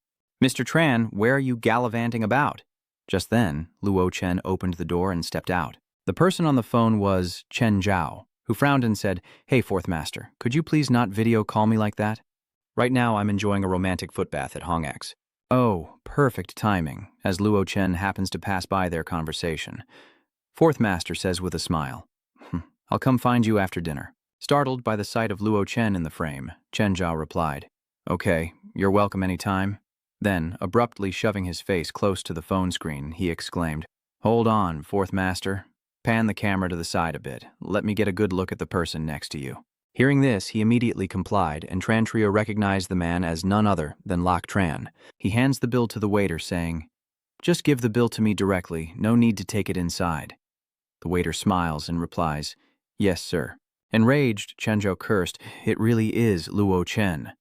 Mr. Tran, where are you gallivanting about? Just then, Luo Chen opened the door and stepped out. The person on the phone was Chen Zhao, who frowned and said, "Hey, Fourth Master, could you please not video call me like that? Right now I'm enjoying a romantic footbath at Hongak's." Oh, perfect timing, as Luo Chen happens to pass by their conversation. Fourth Master says with a smile, "I'll come find you after dinner." Startled by the sight of Luo Chen in the frame, Chen Zhao replied, "Okay, you're welcome any time." Then, abruptly shoving his face close to the phone screen, he exclaimed, "Hold on, Fourth Master. Pan the camera to the side a bit. Let me get a good look at the person next to you." Hearing this, he immediately complied, and Tran Trio recognized the man as none other than Lak Tran. He hands the bill to the waiter, saying, "Just give the bill to me directly, no need to take it inside." The waiter smiles and replies, "Yes, sir." Enraged, Chenzhou cursed, "It really is Luo Chen."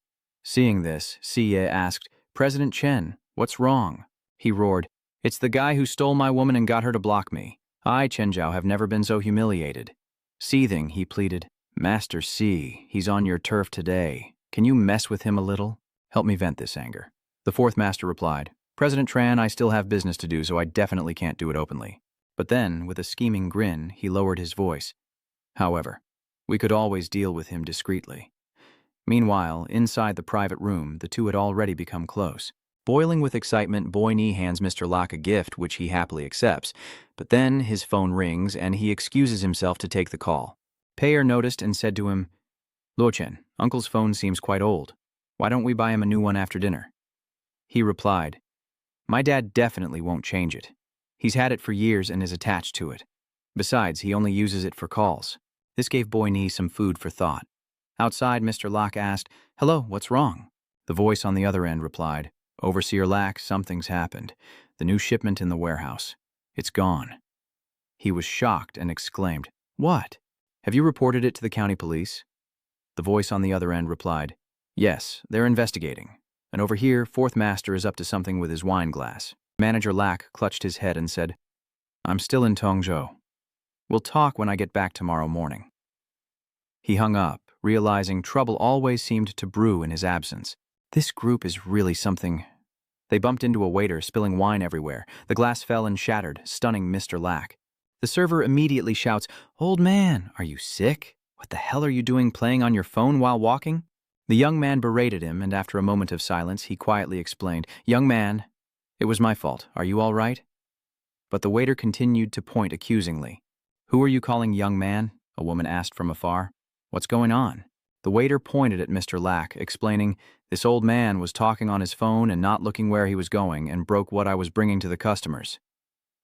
Seeing this, Siye asked, "President Chen, what's wrong?" He roared, "It's the guy who stole my woman and got her to block me. I, Chenzhou, have never been so humiliated." Seething, he pleaded, "Master Si, he's on your turf today. Can you mess with him a little? Help me vent this anger." The Fourth Master replied, "President Tran, I still have business to do, so I definitely can't do it openly." But then, with a scheming grin, he lowered his voice. "However, we could always deal with him discreetly." Meanwhile, inside the private room, the two had already become close. Boiling with excitement, Boy Ni hands Mr. Locke a gift, which he happily accepts. But then his phone rings, and he excuses himself to take the call. Payer noticed and said to him, "Luo Chen, Uncle's phone seems quite old. Why don't we buy him a new one after dinner?" He replied, "My dad definitely won't change it. He's had it for years and is attached to it. Besides, he only uses it for calls." This gave Boy Ni some food for thought. Outside, Mr. Locke asked, "Hello, what's wrong?" The voice on the other end replied, "Overseer Locke, something's happened. The new shipment in the warehouse. It's gone." He was shocked and exclaimed, "What? Have you reported it to the county police?" The voice on the other end replied, "Yes, they're investigating. And over here, Fourth Master is up to something with his wine glass." Manager Lack clutched his head and said, "I'm still in Tongzhou. We'll talk when I get back tomorrow morning." He hung up, realizing trouble always seemed to brew in his absence. This group is really something. They bumped into a waiter, spilling wine everywhere. The glass fell and shattered, stunning Mr. Lack. The server immediately shouts, "Old man, are you sick? What the hell are you doing playing on your phone while walking?" The young man berated him, and after a moment of silence, he quietly explained, "Young man, it was my fault. Are you all right?" But the waiter continued to point accusingly. "Who are you calling young man?" a woman asked from afar. "What's going on?" The waiter pointed at Mr. Lack, explaining, "This old man was talking on his phone and not looking where he was going and broke what I was bringing to the customers."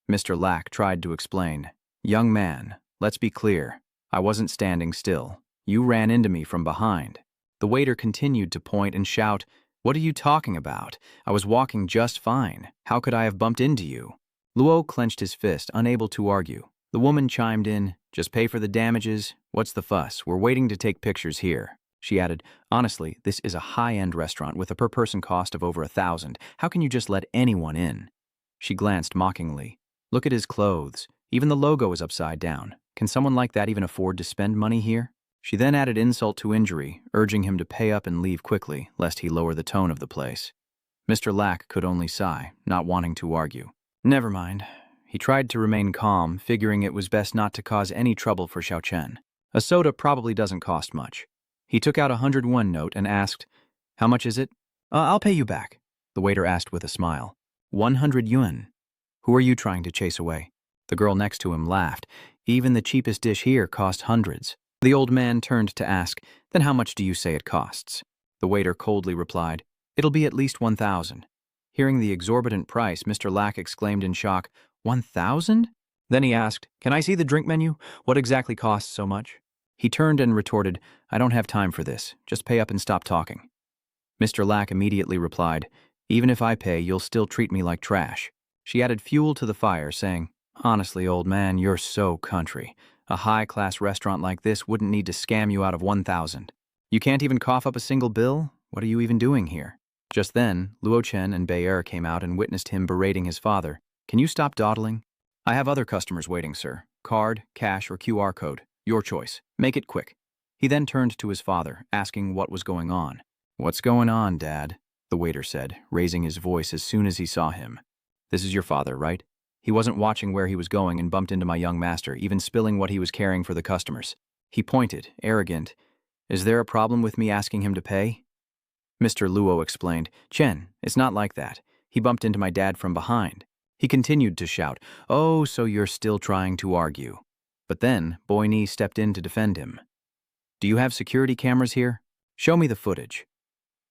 Mr. Lack tried to explain, "Young man, let's be clear. I wasn't standing still. You ran into me from behind." The waiter continued to point and shout, "What are you talking about? I was walking just fine. How could I have bumped into you?" Luo clenched his fist, unable to argue. The woman chimed in, "Just pay for the damages. What's the fuss? We're waiting to take pictures here." She added, "Honestly, this is a high-end restaurant with a per-person cost of over 1,000. How can you just let anyone in?" She glanced mockingly. "Look at his clothes. Even the logo is upside down. Can someone like that even afford to spend money here?" She then added insult to injury, urging him to pay up and leave quickly, lest he lower the tone of the place. Mr. Lack could only sigh, not wanting to argue. Never mind. He tried to remain calm, figuring it was best not to cause any trouble for Xiao Chen. A soda probably doesn't cost much. He took out a 101 note and asked, "How much is it?" I'll pay you back," the waiter asked with a smile. 100 yuan. "Who are you trying to chase away?" The girl next to him laughed. "Even the cheapest dish here cost hundreds." The old man turned to ask, "Then how much do you say it costs?" The waiter coldly replied, "It'll be at least 1,000. Hearing the exorbitant price, Mr. Lack exclaimed in shock, 1,000? Then he asked, "Can I see the drink menu? What exactly costs so much?" He turned and retorted, "I don't have time for this. Just pay up and stop talking." Mr. Lack immediately replied, "Even if I pay, you'll still treat me like trash." She added fuel to the fire, saying, "Honestly, old man, you're so country. A high-class restaurant like this wouldn't need to scam you out of 1,000. You can't even cough up a single bill? What are you even doing here?" Just then, Luo Chen and Bayer came out and witnessed him berating his father. "Can you stop dawdling?" "I have other customers waiting, sir. Card, cash, or QR code. Your choice. Make it quick." He then turned to his father, asking what was going on. "What's going on, Dad?" the waiter said, raising his voice as soon as he saw him. This is your father, right? He wasn't watching where he was going and bumped into my young master, even spilling what he was carrying for the customers. He pointed, arrogant. Is there a problem with me asking him to pay? Mr. Luo explained, Chen, it's not like that. He bumped into my dad from behind. He continued to shout, oh, so you're still trying to argue. But then, Boy Ni stepped in to defend him. Do you have security cameras here? Show me the footage.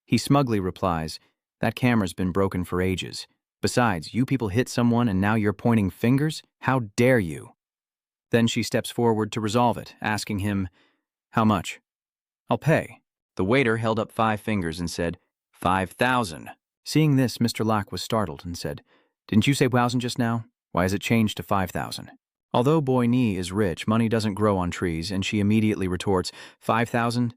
He smugly replies, that camera's been broken for ages. Besides, you people hit someone and now you're pointing fingers? How dare you? Then she steps forward to resolve it, asking him, how much? I'll pay. The waiter held up 5 fingers and said, 5,000. Seeing this, Mr. Locke was startled and said, didn't you say 1,000 just now? Why has it changed to 5,000? Although Boy Ni is rich, money doesn't grow on trees, and she immediately retorts, 5,000?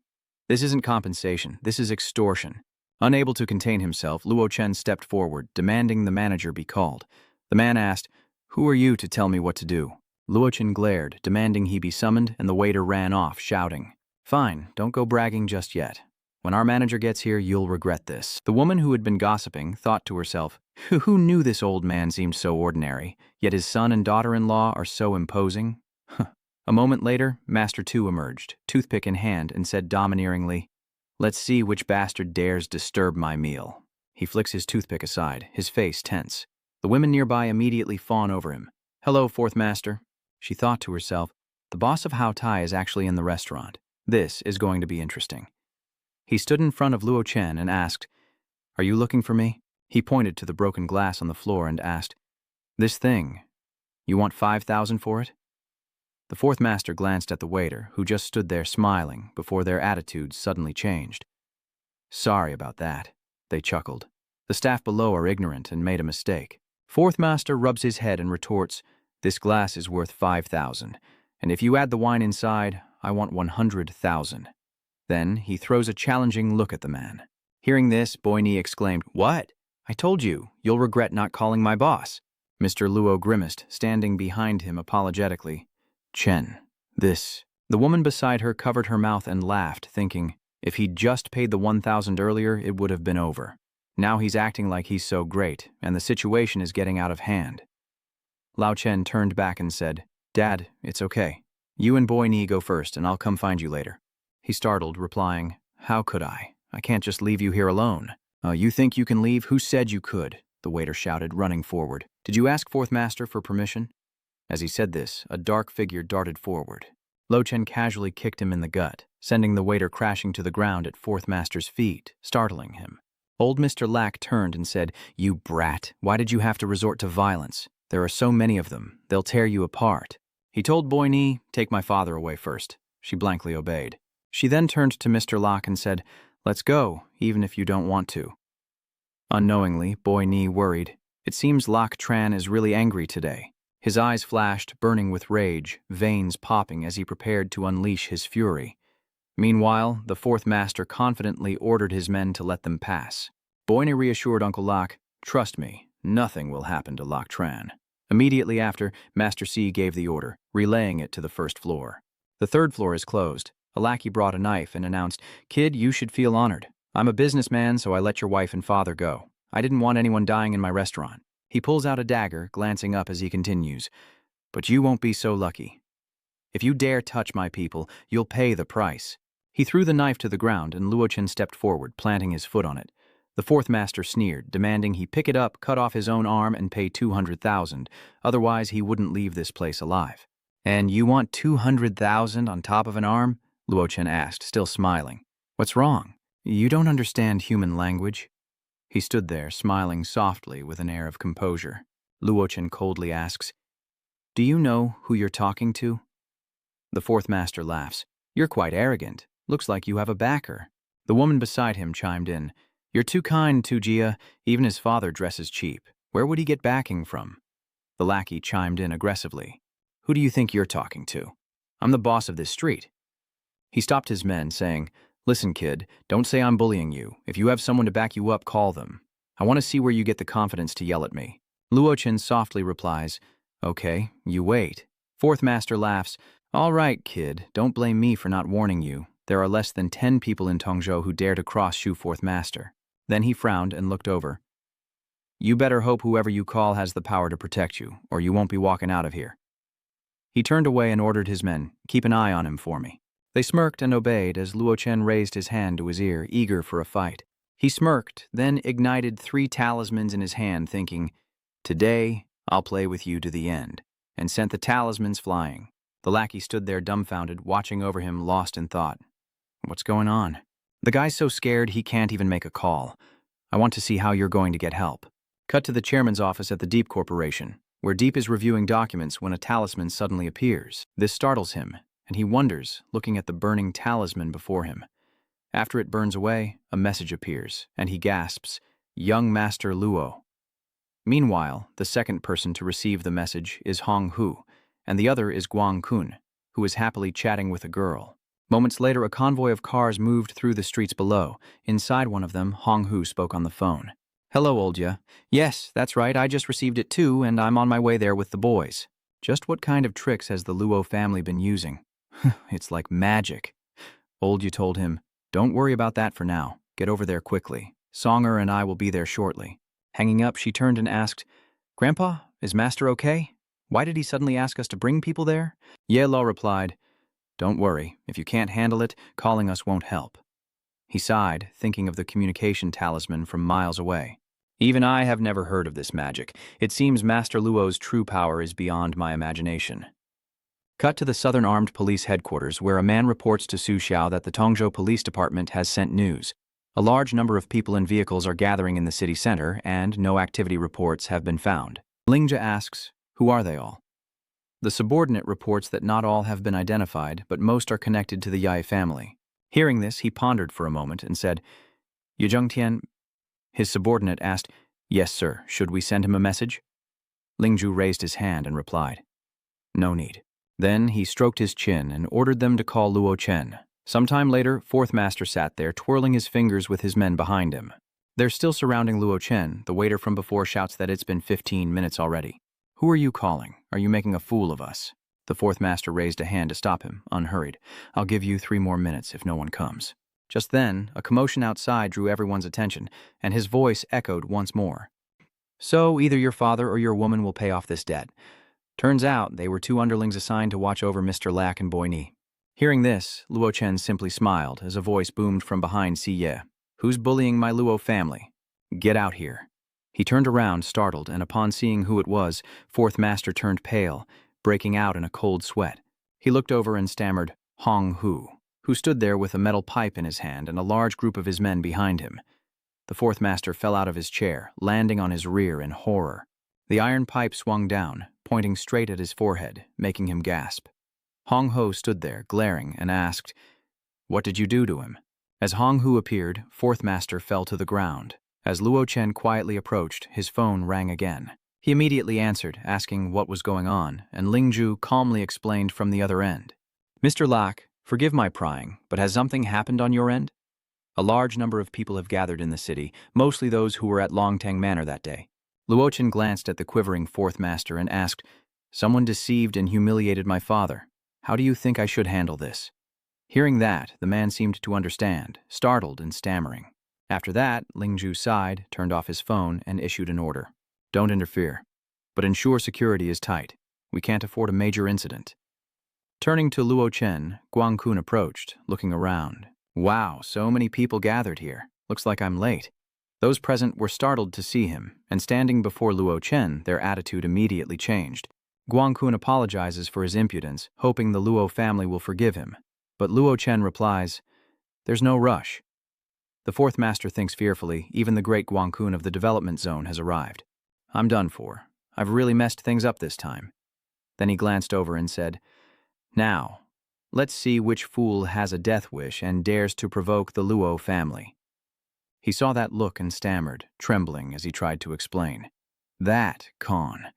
This isn't compensation, this is extortion. Unable to contain himself, Luo Chen stepped forward, demanding the manager be called. The man asked, who are you to tell me what to do? Luo Chen glared, demanding he be summoned, and the waiter ran off, shouting, fine, don't go bragging just yet. When our manager gets here, you'll regret this. The woman who had been gossiping thought to herself, who knew this old man seemed so ordinary, yet his son and daughter-in-law are so imposing? A moment later, Master Tu emerged, toothpick in hand, and said domineeringly, let's see which bastard dares disturb my meal. He flicks his toothpick aside, his face tense. The women nearby immediately fawn over him. Hello, Fourth Master. She thought to herself, the boss of Hao Tai is actually in the restaurant. This is going to be interesting. He stood in front of Luo Chen and asked, are you looking for me? He pointed to the broken glass on the floor and asked, this thing, you want 5,000 for it? The Fourth Master glanced at the waiter, who just stood there smiling before their attitudes suddenly changed. Sorry about that, they chuckled. The staff below are ignorant and made a mistake. Fourth Master rubs his head and retorts, this glass is worth 5,000, and if you add the wine inside, I want 100,000. Then he throws a challenging look at the man. Hearing this, Boy Ni exclaimed, what? I told you, you'll regret not calling my boss. Mr. Luo grimaced, standing behind him apologetically. Chen, this. The woman beside her covered her mouth and laughed, thinking, if he'd just paid the 1,000 earlier, it would have been over. Now he's acting like he's so great, and the situation is getting out of hand. Lao Chen turned back and said, Dad, it's okay. You and Boy Ni go first, and I'll come find you later. He startled, replying, how could I? I can't just leave you here alone. You think you can leave? Who said you could? The waiter shouted, running forward. Did you ask Fourth Master for permission? As he said this, a dark figure darted forward. Lo Chen casually kicked him in the gut, sending the waiter crashing to the ground at Fourth Master's feet, startling him. Old Mr. Lack turned and said, you brat, why did you have to resort to violence? There are so many of them, they'll tear you apart. He told Boy Ni, take my father away first. She blankly obeyed. She then turned to Mr. Locke and said, let's go, even if you don't want to. Unknowingly, Boy Ni worried. It seems Locke Tran is really angry today. His eyes flashed, burning with rage, veins popping as he prepared to unleash his fury. Meanwhile, the Fourth Master confidently ordered his men to let them pass. Boy Ni reassured Uncle Locke, trust me, nothing will happen to Locke Tran. Immediately after, Master C gave the order, relaying it to the first floor. The third floor is closed. A lackey brought a knife and announced, Kid, you should feel honored. I'm a businessman, so I let your wife and father go. I didn't want anyone dying in my restaurant. He pulls out a dagger, glancing up as he continues. But you won't be so lucky. If you dare touch my people, you'll pay the price. He threw the knife to the ground, and Luo Chen stepped forward, planting his foot on it. The Fourth Master sneered, demanding he pick it up, cut off his own arm, and pay 200,000. Otherwise, he wouldn't leave this place alive. And you want 200,000 on top of an arm? Luo Chen asked, still smiling. What's wrong? You don't understand human language? He stood there, smiling softly with an air of composure. Luo Chen coldly asks, do you know who you're talking to? The Fourth Master laughs. You're quite arrogant. Looks like you have a backer. The woman beside him chimed in. You're too kind, Tujia. Even his father dresses cheap. Where would he get backing from? The lackey chimed in aggressively. Who do you think you're talking to? I'm the boss of this street. He stopped his men, saying, listen, kid, don't say I'm bullying you. If you have someone to back you up, call them. I want to see where you get the confidence to yell at me. Luo Chen softly replies, okay, you wait. Fourth Master laughs, all right, kid, don't blame me for not warning you. There are less than 10 people in Tongzhou who dare to cross Shu Fourth Master. Then he frowned and looked over. You better hope whoever you call has the power to protect you, or you won't be walking out of here." He turned away and ordered his men, "Keep an eye on him for me." They smirked and obeyed as Luo Chen raised his hand to his ear, eager for a fight. He smirked, then ignited 3 talismans in his hand, thinking, "Today, I'll play with you to the end," and sent the talismans flying. The lackey stood there dumbfounded, watching over him, lost in thought. "What's going on? The guy's so scared he can't even make a call. I want to see how you're going to get help." Cut to the chairman's office at the Deep Corporation, where Deep is reviewing documents when a talisman suddenly appears. This startles him, and he wonders, looking at the burning talisman before him. After it burns away, a message appears, and he gasps, "Young Master Luo." Meanwhile, the second person to receive the message is Hong Hu, and the other is Guang Kun, who is happily chatting with a girl. Moments later, a convoy of cars moved through the streets below. Inside one of them, Hong Hu spoke on the phone. "Hello, Oldya. Yes, that's right, I just received it too, and I'm on my way there with the boys." Just what kind of tricks has the Luo family been using? It's like magic. Oldya told him, "Don't worry about that for now. Get over there quickly. Songer and I will be there shortly." Hanging up, she turned and asked, "Grandpa, is Master okay? Why did he suddenly ask us to bring people there?" Ye Lo replied, "Don't worry. If you can't handle it, calling us won't help." He sighed, thinking of the communication talisman from miles away. "Even I have never heard of this magic. It seems Master Luo's true power is beyond my imagination." Cut to the Southern Armed Police Headquarters, where a man reports to Su Xiao that the Tongzhou Police Department has sent news. A large number of people and vehicles are gathering in the city center, and no activity reports have been found. Lingjia asks, "Who are they all?" The subordinate reports that not all have been identified, but most are connected to the Yai family. Hearing this, he pondered for a moment and said, "Yizhengtian?" His subordinate asked, "Yes, sir. Should we send him a message?" Lingju raised his hand and replied, "No need." Then he stroked his chin and ordered them to call Luo Chen. Sometime later, Fourth Master sat there, twirling his fingers with his men behind him. They're still surrounding Luo Chen. The waiter from before shouts that it's been 15 minutes already. "Who are you calling? Are you making a fool of us?" The Fourth Master raised a hand to stop him, unhurried. "I'll give you 3 more minutes if no one comes." Just then, a commotion outside drew everyone's attention, and his voice echoed once more. "So either your father or your woman will pay off this debt." Turns out they were 2 underlings assigned to watch over Mr. Lack and Boy Ni. Hearing this, Luo Chen simply smiled as a voice boomed from behind Si Ye. "Who's bullying my Luo family? Get out here." He turned around, startled, and upon seeing who it was, Fourth Master turned pale, breaking out in a cold sweat. He looked over and stammered, "Hong Hu," who stood there with a metal pipe in his hand and a large group of his men behind him. The Fourth Master fell out of his chair, landing on his rear in horror. The iron pipe swung down, pointing straight at his forehead, making him gasp. Hong Ho stood there, glaring, and asked, "What did you do to him?" As Hong Hu appeared, Fourth Master fell to the ground. As Luo Chen quietly approached, his phone rang again. He immediately answered, asking what was going on, and Lingju calmly explained from the other end. "Mr. Lack, forgive my prying, but has something happened on your end?" A large number of people have gathered in the city, mostly those who were at Longtang Manor that day. Luo Chen glanced at the quivering Fourth Master and asked, "Someone deceived and humiliated my father. How do you think I should handle this?" Hearing that, the man seemed to understand, startled and stammering. After that, Lingju sighed, turned off his phone, and issued an order. "Don't interfere, but ensure security is tight. We can't afford a major incident." Turning to Luo Chen, Guang Kun approached, looking around. "Wow, so many people gathered here. Looks like I'm late." Those present were startled to see him, and standing before Luo Chen, their attitude immediately changed. Guang Kun apologizes for his impudence, hoping the Luo family will forgive him. But Luo Chen replies, "There's no rush." The Fourth Master thinks fearfully. Even the great Guang Kun of the development zone has arrived. "I'm done for. I've really messed things up this time." Then he glanced over and said, "Now, let's see which fool has a death wish and dares to provoke the Luo family." He saw that look and stammered, trembling as he tried to explain. "That, Khan."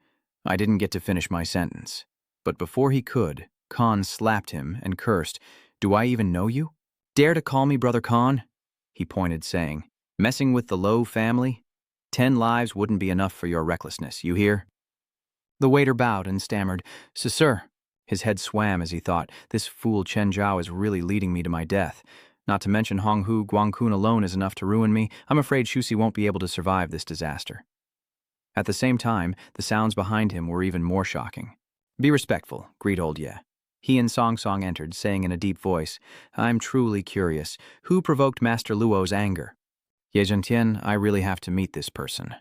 I didn't get to finish my sentence. But before he could, Khan slapped him and cursed, "Do I even know you? Dare to call me Brother Khan?" He pointed, saying, "Messing with the Lo family? 10 lives wouldn't be enough for your recklessness, you hear?" The waiter bowed and stammered, Sir." His head swam as he thought, "This fool Chen Zhao is really leading me to my death. Not to mention Hong Hu, Guang Kun alone is enough to ruin me. I'm afraid Shusi won't be able to survive this disaster." At the same time, the sounds behind him were even more shocking. "Be respectful," greeted old Ye. He and Song Song entered, saying in a deep voice, "I'm truly curious. Who provoked Master Luo's anger?" "Ye Zhentian, I really have to meet this person."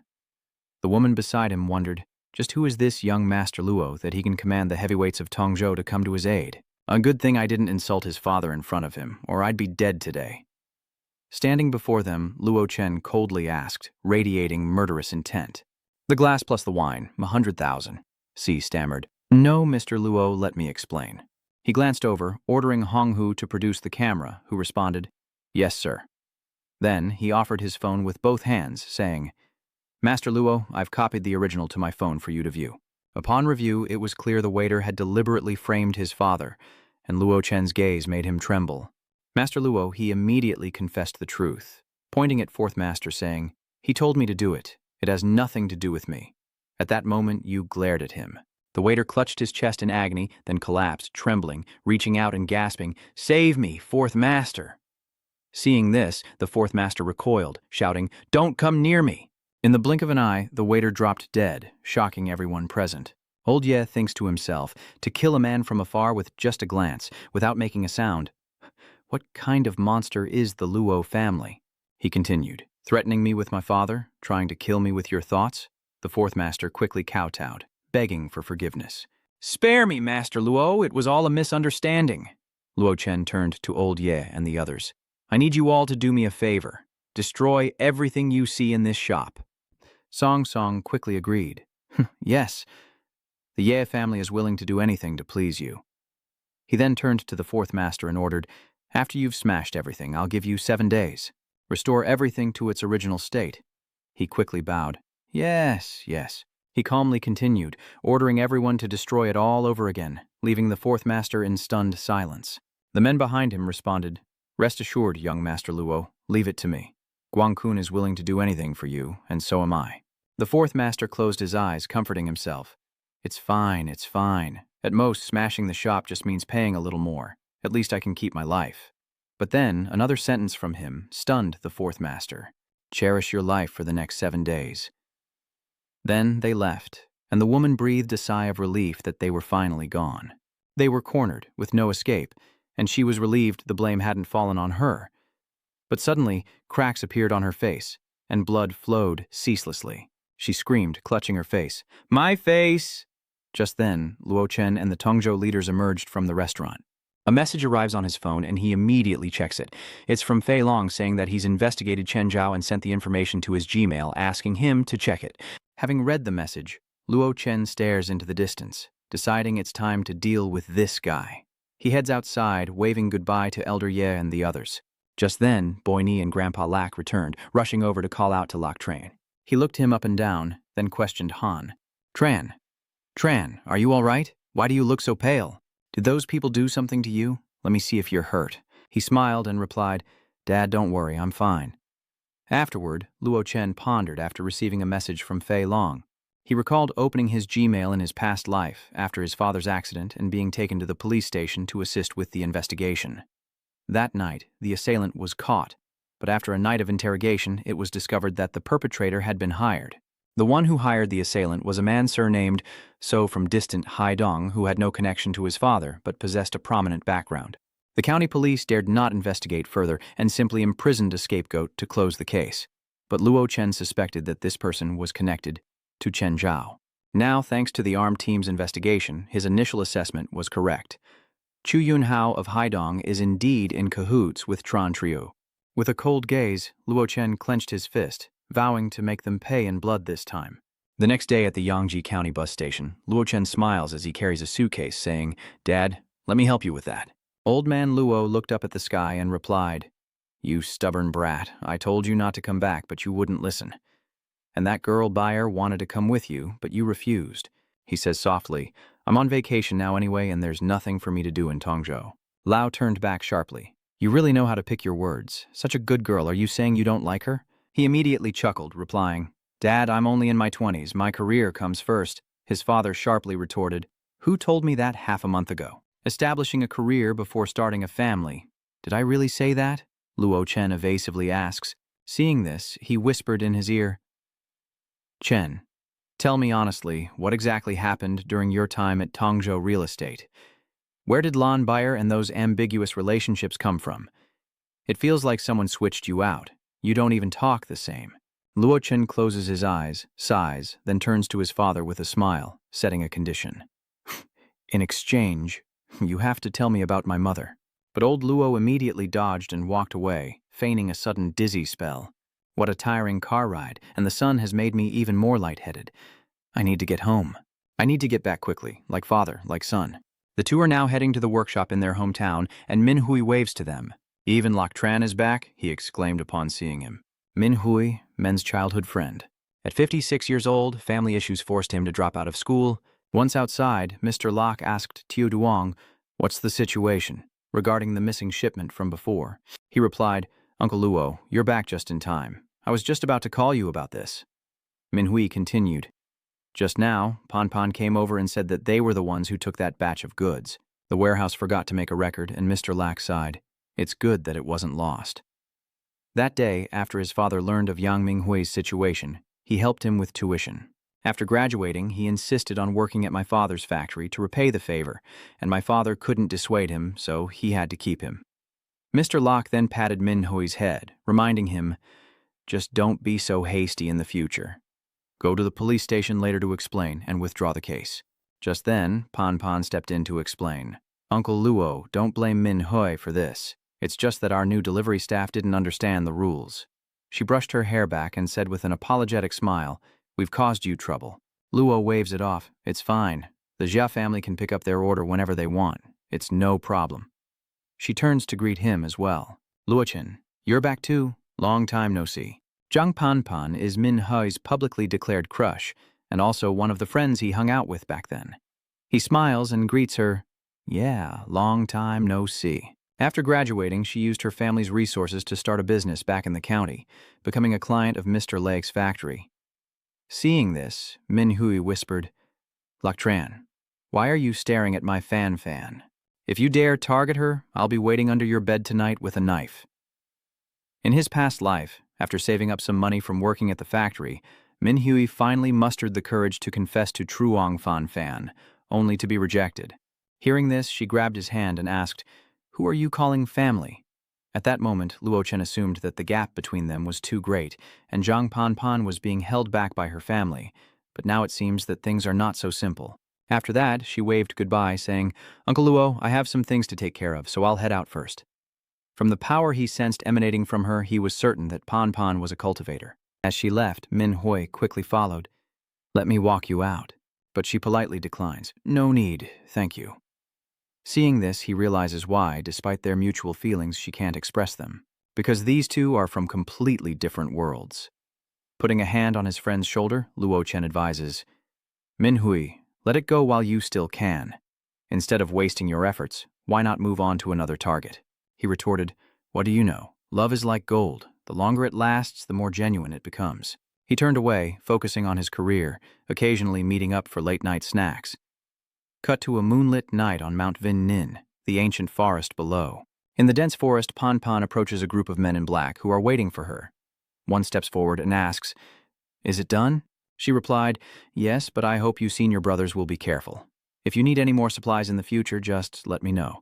The woman beside him wondered, just who is this young Master Luo that he can command the heavyweights of Tongzhou to come to his aid? A good thing I didn't insult his father in front of him, or I'd be dead today. Standing before them, Luo Chen coldly asked, radiating murderous intent. "The glass plus the wine, 100,000. C stammered. "No, Mr. Luo, let me explain." He glanced over, ordering Hong Hu to produce the camera, who responded, "Yes, sir." Then he offered his phone with both hands, saying, "Master Luo, I've copied the original to my phone for you to view." Upon review, it was clear the waiter had deliberately framed his father, and Luo Chen's gaze made him tremble. Master Luo, he immediately confessed the truth, pointing at Fourth Master, saying, "He told me to do it. It has nothing to do with me." At that moment, you glared at him. The waiter clutched his chest in agony, then collapsed, trembling, reaching out and gasping, "Save me, Fourth Master!" Seeing this, the Fourth Master recoiled, shouting, "Don't come near me!" In the blink of an eye, the waiter dropped dead, shocking everyone present. Old Ye thinks to himself, to kill a man from afar with just a glance, without making a sound. What kind of monster is the Luo family? He continued, "Threatening me with my father, trying to kill me with your thoughts?" The Fourth Master quickly kowtowed, begging for forgiveness. "Spare me, Master Luo, it was all a misunderstanding." Luo Chen turned to Old Ye and the others. "I need you all to do me a favor. Destroy everything you see in this shop." Song Song quickly agreed. "Yes, the Ye family is willing to do anything to please you." He then turned to the Fourth Master and ordered, "After you've smashed everything, I'll give you 7 days. Restore everything to its original state." He quickly bowed. "Yes, yes." He calmly continued, ordering everyone to destroy it all over again, leaving the Fourth Master in stunned silence. The men behind him responded, "Rest assured, young Master Luo, leave it to me. Guangkun is willing to do anything for you, and so am I." The Fourth Master closed his eyes, comforting himself. It's fine, it's fine. At most, smashing the shop just means paying a little more. At least I can keep my life." But then, another sentence from him stunned the Fourth Master. "Cherish your life for the next 7 days." Then they left, and the woman breathed a sigh of relief that they were finally gone. They were cornered, with no escape, and she was relieved the blame hadn't fallen on her. But suddenly, cracks appeared on her face, and blood flowed ceaselessly. She screamed, clutching her face, "My face!" Just then, Luo Chen and the Tongzhou leaders emerged from the restaurant. A message arrives on his phone, and he immediately checks it. It's from Fei Long saying that he's investigated Chen Zhao and sent the information to his Gmail, asking him to check it. Having read the message, Luo Chen stares into the distance, deciding it's time to deal with this guy. He heads outside, waving goodbye to Elder Ye and the others. Just then, Boy Ni and Grandpa Lack returned, rushing over to call out to Lok Tran. He looked him up and down, then questioned Han. Tran, are you all right? Why do you look so pale? Did those people do something to you? Let me see if you're hurt." He smiled and replied, "Dad, don't worry, I'm fine." Afterward, Luo Chen pondered after receiving a message from Fei Long. He recalled opening his Gmail in his past life after his father's accident and being taken to the police station to assist with the investigation. That night, the assailant was caught, but after a night of interrogation, it was discovered that the perpetrator had been hired. The one who hired the assailant was a man surnamed So from distant Haidong, who had no connection to his father but possessed a prominent background. The county police dared not investigate further and simply imprisoned a scapegoat to close the case. But Luo Chen suspected that this person was connected to Chen Zhao. Now, thanks to the armed team's investigation, his initial assessment was correct. Chu Yunhao of Haidong is indeed in cahoots with Tran Trio. With a cold gaze, Luo Chen clenched his fist, vowing to make them pay in blood this time. The next day at the Yangji County bus station, Luo Chen smiles as he carries a suitcase, saying, "Dad, let me help you with that." Old man Luo looked up at the sky and replied, "You stubborn brat, I told you not to come back, but you wouldn't listen. And that girl buyer wanted to come with you, but you refused." He says softly, "I'm on vacation now anyway, and there's nothing for me to do in Tongzhou." Lao turned back sharply. "You really know how to pick your words. Such a good girl, are you saying you don't like her?" He immediately chuckled, replying, "Dad, I'm only in my 20s. My career comes first." His father sharply retorted, "Who told me that half a month ago? Establishing a career before starting a family. Did I really say that?" Luo Chen evasively asks. Seeing this, he whispered in his ear, "Chen, Tell me honestly, what exactly happened during your time at Tongzhou Real Estate? Where did Lon Buyer and those ambiguous relationships come from? It feels like someone switched you out. You don't even talk the same. Luo Chen closes his eyes, sighs, then turns to his father with a smile, setting a condition. In exchange, you have to tell me about my mother. But old Luo immediately dodged and walked away, feigning a sudden dizzy spell. What a tiring car ride, and the sun has made me even more lightheaded. I need to get home. I need to get back quickly, like father, like son. The two are now heading to the workshop in their hometown, and Min Hui waves to them. Even Lak Tran is back, he exclaimed upon seeing him. Min Hui, Men's childhood friend. At 56 years old, family issues forced him to drop out of school. Once outside, Mr. Locke asked Tiu Duong, "What's the situation?" regarding the missing shipment from before. He replied, "Uncle Luo, you're back just in time. I was just about to call you about this." Min Hui continued, "Just now, Pan Pan came over and said that they were the ones who took that batch of goods. The warehouse forgot to make a record, and Mr. Lack sighed. It's good that it wasn't lost." That day, after his father learned of Yang Minghui's situation, he helped him with tuition. After graduating, he insisted on working at my father's factory to repay the favor, and my father couldn't dissuade him, so he had to keep him. Mr. Locke then patted Min Hui's head, reminding him, "Just don't be so hasty in the future. Go to the police station later to explain and withdraw the case." Just then, Pan Pan stepped in to explain. "Uncle Luo, don't blame Min Hui for this. It's just that our new delivery staff didn't understand the rules." She brushed her hair back and said with an apologetic smile, "We've caused you trouble." Luo waves it off. "It's fine. The Jia family can pick up their order whenever they want. It's no problem." She turns to greet him as well. "Luochen, you're back too? Long time no see." Zhang Panpan is Min Hui's publicly declared crush, and also one of the friends he hung out with back then. He smiles and greets her, "Yeah, long time no see." After graduating, she used her family's resources to start a business back in the county, becoming a client of Mr. Lake's factory. Seeing this, Min Hui whispered, "Lak Tran, why are you staring at my fan? If you dare target her, I'll be waiting under your bed tonight with a knife." In his past life, after saving up some money from working at the factory, Min Hui finally mustered the courage to confess to Truong Fan, only to be rejected. Hearing this, she grabbed his hand and asked, "Who are you calling family?" At that moment, Luo Chen assumed that the gap between them was too great, and Zhang Panpan was being held back by her family, but now it seems that things are not so simple. After that, she waved goodbye, saying, "Uncle Luo, I have some things to take care of, so I'll head out first." From the power he sensed emanating from her, he was certain that Pan Pan was a cultivator. As she left, Min Hui quickly followed. "Let me walk you out." But she politely declines, "No need, thank you." Seeing this, he realizes why, despite their mutual feelings, she can't express them. Because these two are from completely different worlds. Putting a hand on his friend's shoulder, Luo Chen advises, "Min Hui, let it go while you still can. Instead of wasting your efforts, why not move on to another target?" He retorted, "What do you know? Love is like gold. The longer it lasts, the more genuine it becomes." He turned away, focusing on his career, occasionally meeting up for late-night snacks. Cut to a moonlit night on Mount Vin Nin, the ancient forest below. In the dense forest, Pan Pan approaches a group of men in black who are waiting for her. One steps forward and asks, "Is it done?" She replied, "Yes, but I hope you senior brothers will be careful. If you need any more supplies in the future, just let me know.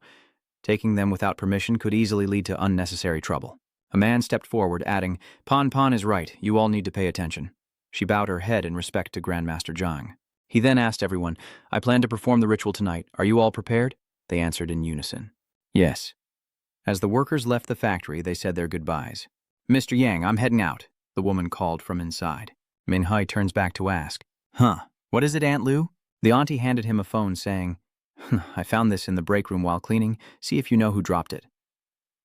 Taking them without permission could easily lead to unnecessary trouble." A man stepped forward, adding, "Pan Pan is right, you all need to pay attention." She bowed her head in respect to Grandmaster Zhang. He then asked everyone, "I plan to perform the ritual tonight. Are you all prepared?" They answered in unison, "Yes." As the workers left the factory, they said their goodbyes. "Mr. Yang, I'm heading out," the woman called from inside. Min Hai turns back to ask, "What is it, Aunt Lu?" The auntie handed him a phone saying, "I found this in the break room while cleaning. See if you know who dropped it."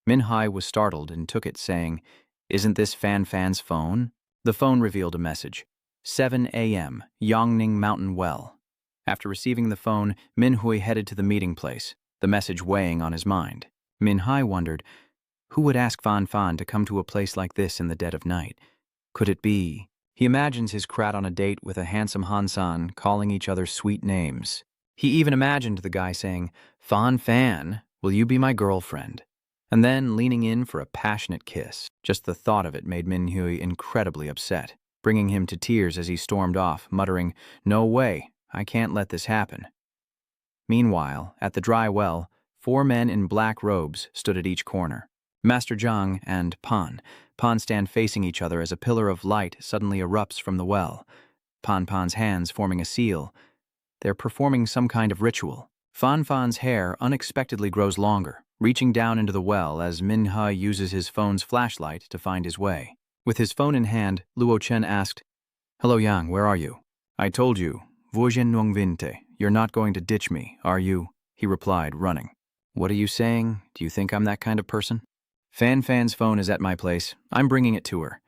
Min Hai was startled and took it, saying, "Isn't this Fan's phone?" The phone revealed a message. 7 a.m., Yongning Mountain Well. After receiving the phone, Min Hui headed to the meeting place, the message weighing on his mind. Min Hai wondered, who would ask Fan to come to a place like this in the dead of night? Could it be? He imagines his crat on a date with a handsome Han-san, calling each other sweet names. He even imagined the guy saying, Fan, will you be my girlfriend?" And then leaning in for a passionate kiss. Just the thought of it made Min Hui incredibly upset. bringing him to tears as he stormed off, muttering, "No way, I can't let this happen." Meanwhile, at the dry well, 4 men in black robes stood at each corner. Master Zhang and Pan. Pan stand facing each other as a pillar of light suddenly erupts from the well. Pan's hands forming a seal. They're performing some kind of ritual. Fan's hair unexpectedly grows longer, reaching down into the well as Minhe uses his phone's flashlight to find his way. With his phone in hand, Luo Chen asked, "Hello Yang, where are you?" "I told you, Vojen Nong Vinte, you're not going to ditch me, are you?" he replied, running. "What are you saying? Do you think I'm that kind of person?" Fan's phone is at my place. I'm bringing it to her.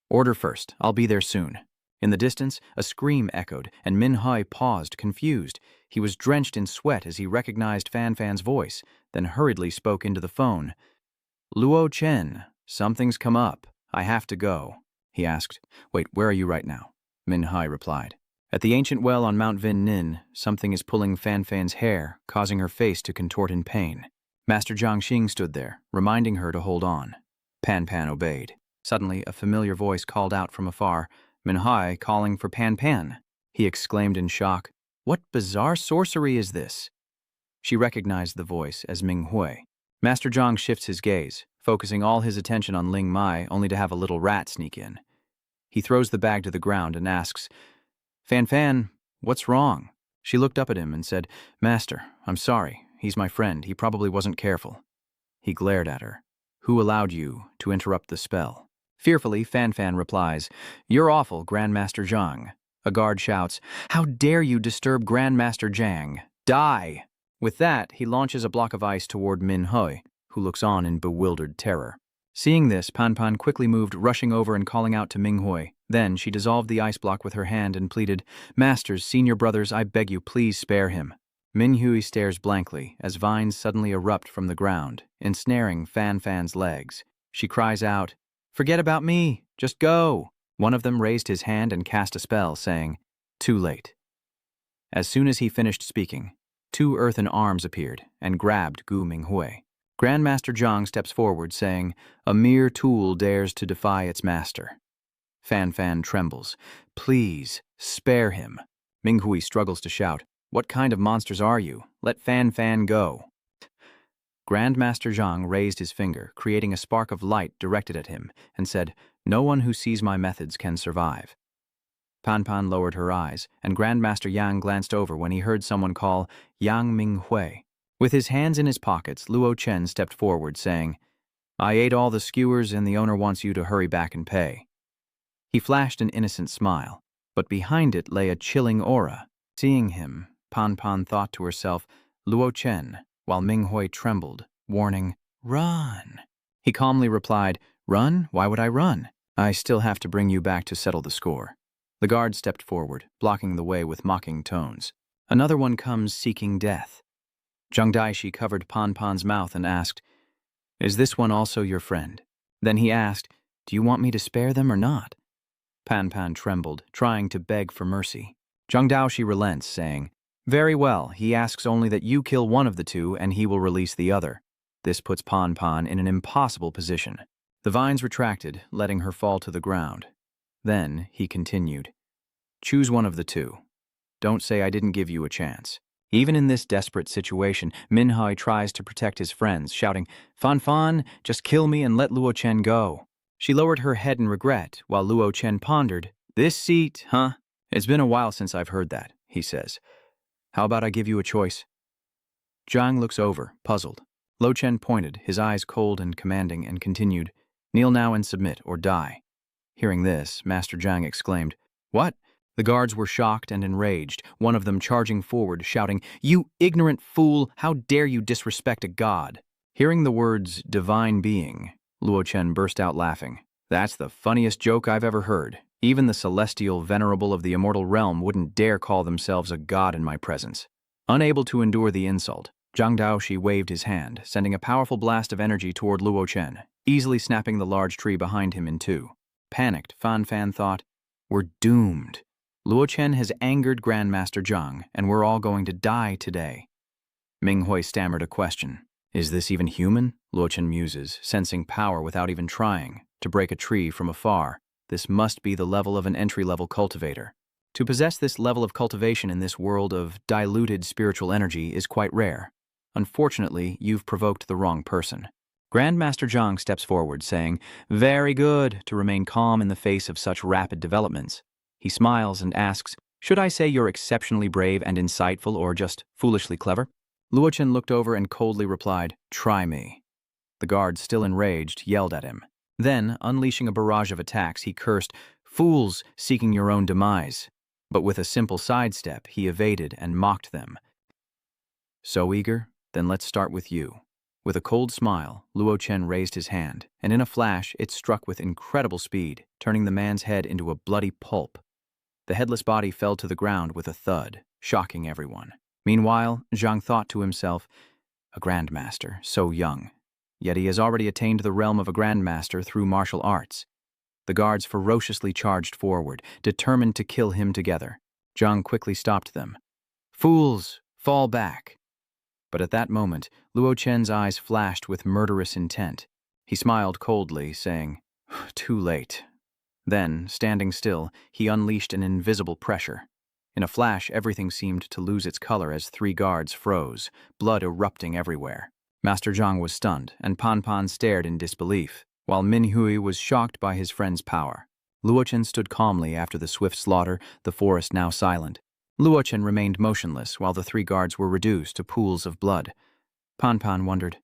Order first. I'll be there soon." In the distance, a scream echoed, and Minhe paused, confused. He was drenched in sweat as he recognized Fan's voice, then hurriedly spoke into the phone. "Luo Chen, something's come up. I have to go." He asked, "Wait, where are you right now?" Minhe replied. "At the ancient well on Mount Vin Nin, something is pulling Fan's hair, causing her face to contort in pain." Master Jiangxing stood there, reminding her to hold on. Pan obeyed. Suddenly, a familiar voice called out from afar, "Minhe calling for Pan." He exclaimed in shock, "What bizarre sorcery is this?" She recognized the voice as Ming Hui. Master Zhang shifts his gaze, focusing all his attention on Ling Mai only to have a little rat sneak in. He throws the bag to the ground and asks, Fan, what's wrong?" She looked up at him and said, "Master, I'm sorry. He's my friend. He probably wasn't careful." He glared at her. "Who allowed you to interrupt the spell?" Fearfully, Fan replies, "You're awful, Grandmaster Zhang." A guard shouts, "How dare you disturb Grandmaster Zhang? Die!" With that, he launches a block of ice toward Minhe, who looks on in bewildered terror. Seeing this, Pan quickly moved, rushing over and calling out to Ming Hui. Then she dissolved the ice block with her hand and pleaded, "Masters, senior brothers, I beg you, please spare him." Min Hui stares blankly as vines suddenly erupt from the ground, ensnaring Fan's legs. She cries out, "Forget about me, just go." One of them raised his hand and cast a spell, saying, "Too late." As soon as he finished speaking, 2 earthen arms appeared and grabbed Gu Minghui. Grandmaster Zhang steps forward, saying, "A mere tool dares to defy its master." Fan trembles. "Please, spare him." Minghui struggles to shout, "What kind of monsters are you? Let Fan go." Grandmaster Zhang raised his finger, creating a spark of light directed at him, and said, "No one who sees my methods can survive." Pan lowered her eyes, and Grandmaster Yang glanced over when he heard someone call Yang Minghui. With his hands in his pockets, Luo Chen stepped forward, saying, "I ate all the skewers and the owner wants you to hurry back and pay." He flashed an innocent smile, but behind it lay a chilling aura. Seeing him, Pan thought to herself, "Luo Chen," while Minghui trembled, warning, "Run." He calmly replied, "Run? Why would I run? I still have to bring you back to settle the score." The guard stepped forward, blocking the way with mocking tones. "Another one comes seeking death." Zhang Daishi covered Pan's mouth and asked, "Is this one also your friend?" Then he asked, "Do you want me to spare them or not?" Pan trembled, trying to beg for mercy. Zhang Daoshi relents, saying, "Very well, he asks only that you kill one of the 2 and he will release the other." This puts Pan in an impossible position. The vines retracted, letting her fall to the ground. Then he continued, "Choose one of the 2. Don't say I didn't give you a chance." Even in this desperate situation, Minhe tries to protect his friends, shouting, Fan, just kill me and let Luo Chen go." She lowered her head in regret, while Luo Chen pondered, "This seat, huh? It's been a while since I've heard that," he says. "How about I give you a choice?" Zhang looks over, puzzled. Luo Chen pointed, his eyes cold and commanding, and continued, "Kneel now and submit, or die." Hearing this, Master Zhang exclaimed, "What?" The guards were shocked and enraged, one of them charging forward, shouting, "You ignorant fool! How dare you disrespect a god?" Hearing the words, "divine being," Luo Chen burst out laughing. "That's the funniest joke I've ever heard. Even the celestial venerable of the immortal realm wouldn't dare call themselves a god in my presence." Unable to endure the insult, Zhang Daoshi waved his hand, sending a powerful blast of energy toward Luo Chen, easily snapping the large tree behind him in 2. Panicked, Fan thought, "We're doomed. Luo Chen has angered Grandmaster Zhang, and we're all going to die today." Ming Hui stammered a question. "Is this even human?" Luo Chen muses, sensing power without even trying, to break a tree from afar. This must be the level of an entry-level cultivator. To possess this level of cultivation in this world of diluted spiritual energy is quite rare. Unfortunately, you've provoked the wrong person. Grandmaster Zhang steps forward, saying, "Very good," to remain calm in the face of such rapid developments. He smiles and asks, "Should I say you're exceptionally brave and insightful or just foolishly clever?" Luochen looked over and coldly replied, "Try me." The guard, still enraged, yelled at him. Then, unleashing a barrage of attacks, he cursed, "Fools, seeking your own demise." But with a simple sidestep, he evaded and mocked them. "So eager? Then let's start with you." With a cold smile, Luochen raised his hand, and in a flash it struck with incredible speed, turning the man's head into a bloody pulp. The headless body fell to the ground with a thud, shocking everyone. Meanwhile, Zhang thought to himself, "A grandmaster, so young. Yet he has already attained the realm of a grandmaster through martial arts." The guards ferociously charged forward, determined to kill him together. Zhang quickly stopped them. "Fools, fall back." But at that moment, Luochen's eyes flashed with murderous intent. He smiled coldly, saying, "Too late." Then, standing still, he unleashed an invisible pressure. In a flash, everything seemed to lose its color as 3 guards froze, blood erupting everywhere. Master Zhang was stunned, and Pan Pan stared in disbelief, while Min Hui was shocked by his friend's power. Luochen stood calmly after the swift slaughter, the forest now silent. Luochen remained motionless while the 3 guards were reduced to pools of blood. Pan Pan wondered,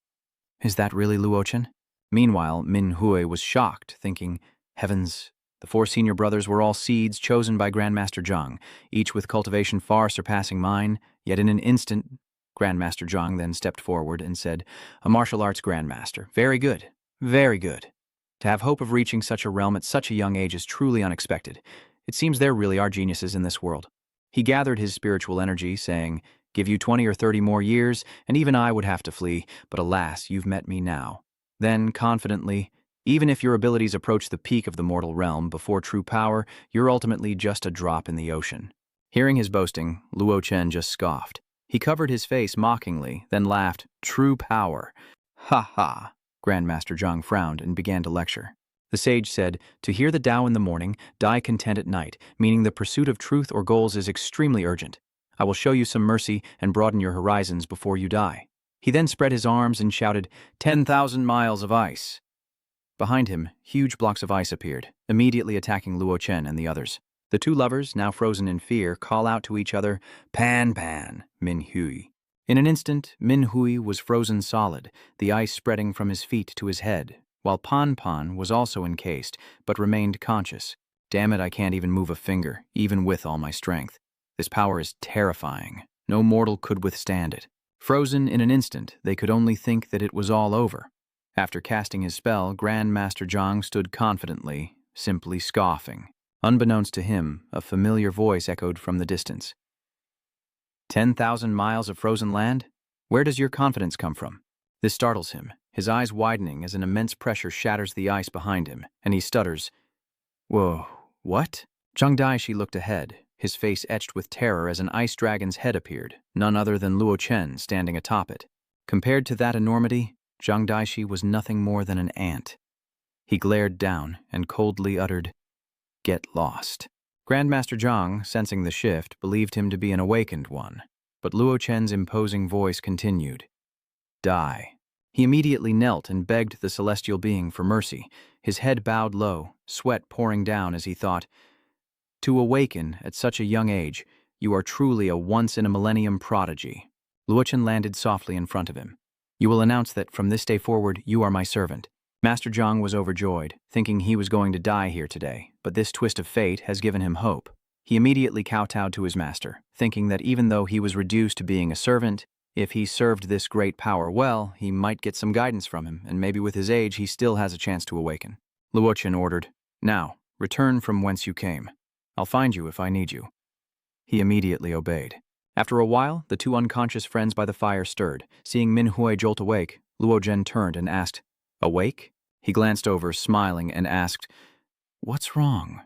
"Is that really Luochen?" Meanwhile, Min Hui was shocked, thinking, "Heavens, the 4 senior brothers were all seeds chosen by Grandmaster Zhang, each with cultivation far surpassing mine, yet in an instant..." Grandmaster Zhang then stepped forward and said, "A martial arts grandmaster. Very good, very good. To have hope of reaching such a realm at such a young age is truly unexpected. It seems there really are geniuses in this world." He gathered his spiritual energy, saying, "Give you 20 or 30 more years, and even I would have to flee, but alas, you've met me now." Then, confidently, "Even if your abilities approach the peak of the mortal realm before true power, you're ultimately just a drop in the ocean." Hearing his boasting, Luochen just scoffed. He covered his face mockingly, then laughed, "True power. Ha ha." Grandmaster Zhang frowned and began to lecture. The sage said, "To hear the Tao in the morning, die content at night, meaning the pursuit of truth or goals is extremely urgent. I will show you some mercy and broaden your horizons before you die." He then spread his arms and shouted, 10,000 miles of ice." Behind him, huge blocks of ice appeared, immediately attacking Luochen and the others. The 2 lovers, now frozen in fear, call out to each other, "Pan Pan, Min Hui." In an instant, Min Hui was frozen solid, the ice spreading from his feet to his head, while Pan Pan was also encased, but remained conscious. "Damn it, I can't even move a finger, even with all my strength. This power is terrifying. No mortal could withstand it." Frozen in an instant, they could only think that it was all over. After casting his spell, Grandmaster Zhang stood confidently, simply scoffing. Unbeknownst to him, a familiar voice echoed from the distance. 10,000 miles of frozen land? Where does your confidence come from?" This startles him, his eyes widening as an immense pressure shatters the ice behind him, and he stutters, "Whoa, what?" Zhang Daishi looked ahead, his face etched with terror as an ice dragon's head appeared, none other than Luochen standing atop it. Compared to that enormity, Zhang Daishi was nothing more than an ant. He glared down and coldly uttered, "Get lost." Grandmaster Zhang, sensing the shift, believed him to be an awakened one, but Luochen's imposing voice continued, "Die." He immediately knelt and begged the celestial being for mercy, his head bowed low, sweat pouring down as he thought, "To awaken at such a young age, you are truly a once-in-a-millennium prodigy." Luochen landed softly in front of him. "You will announce that from this day forward, you are my servant." Master Zhang was overjoyed, thinking he was going to die here today, but this twist of fate has given him hope. He immediately kowtowed to his master, thinking that even though he was reduced to being a servant, if he served this great power well, he might get some guidance from him, and maybe with his age he still has a chance to awaken. Luochen ordered, "Now, return from whence you came. I'll find you if I need you." He immediately obeyed. After a while, the 2 unconscious friends by the fire stirred. Seeing Min Hui jolt awake, Luochen turned and asked, "Awake?" He glanced over, smiling, and asked, "What's wrong?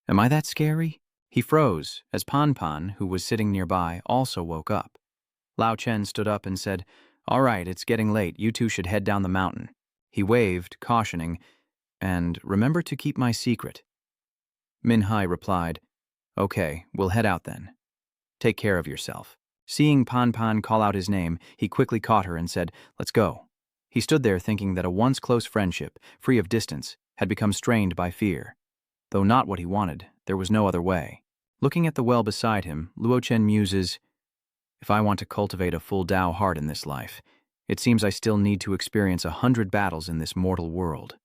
Am I that scary?" He froze, as Pan Pan, who was sitting nearby, also woke up. Lao Chen stood up and said, "All right, it's getting late. You 2 should head down the mountain." He waved, cautioning, "And remember to keep my secret." Minhai replied, "Okay, we'll head out then. Take care of yourself." Seeing Pan Pan call out his name, he quickly caught her and said, "Let's go." He stood there thinking that a once close friendship, free of distance, had become strained by fear. Though not what he wanted, there was no other way. Looking at the well beside him, Luo Chen muses, "If I want to cultivate a full Tao heart in this life, it seems I still need to experience 100 battles in this mortal world."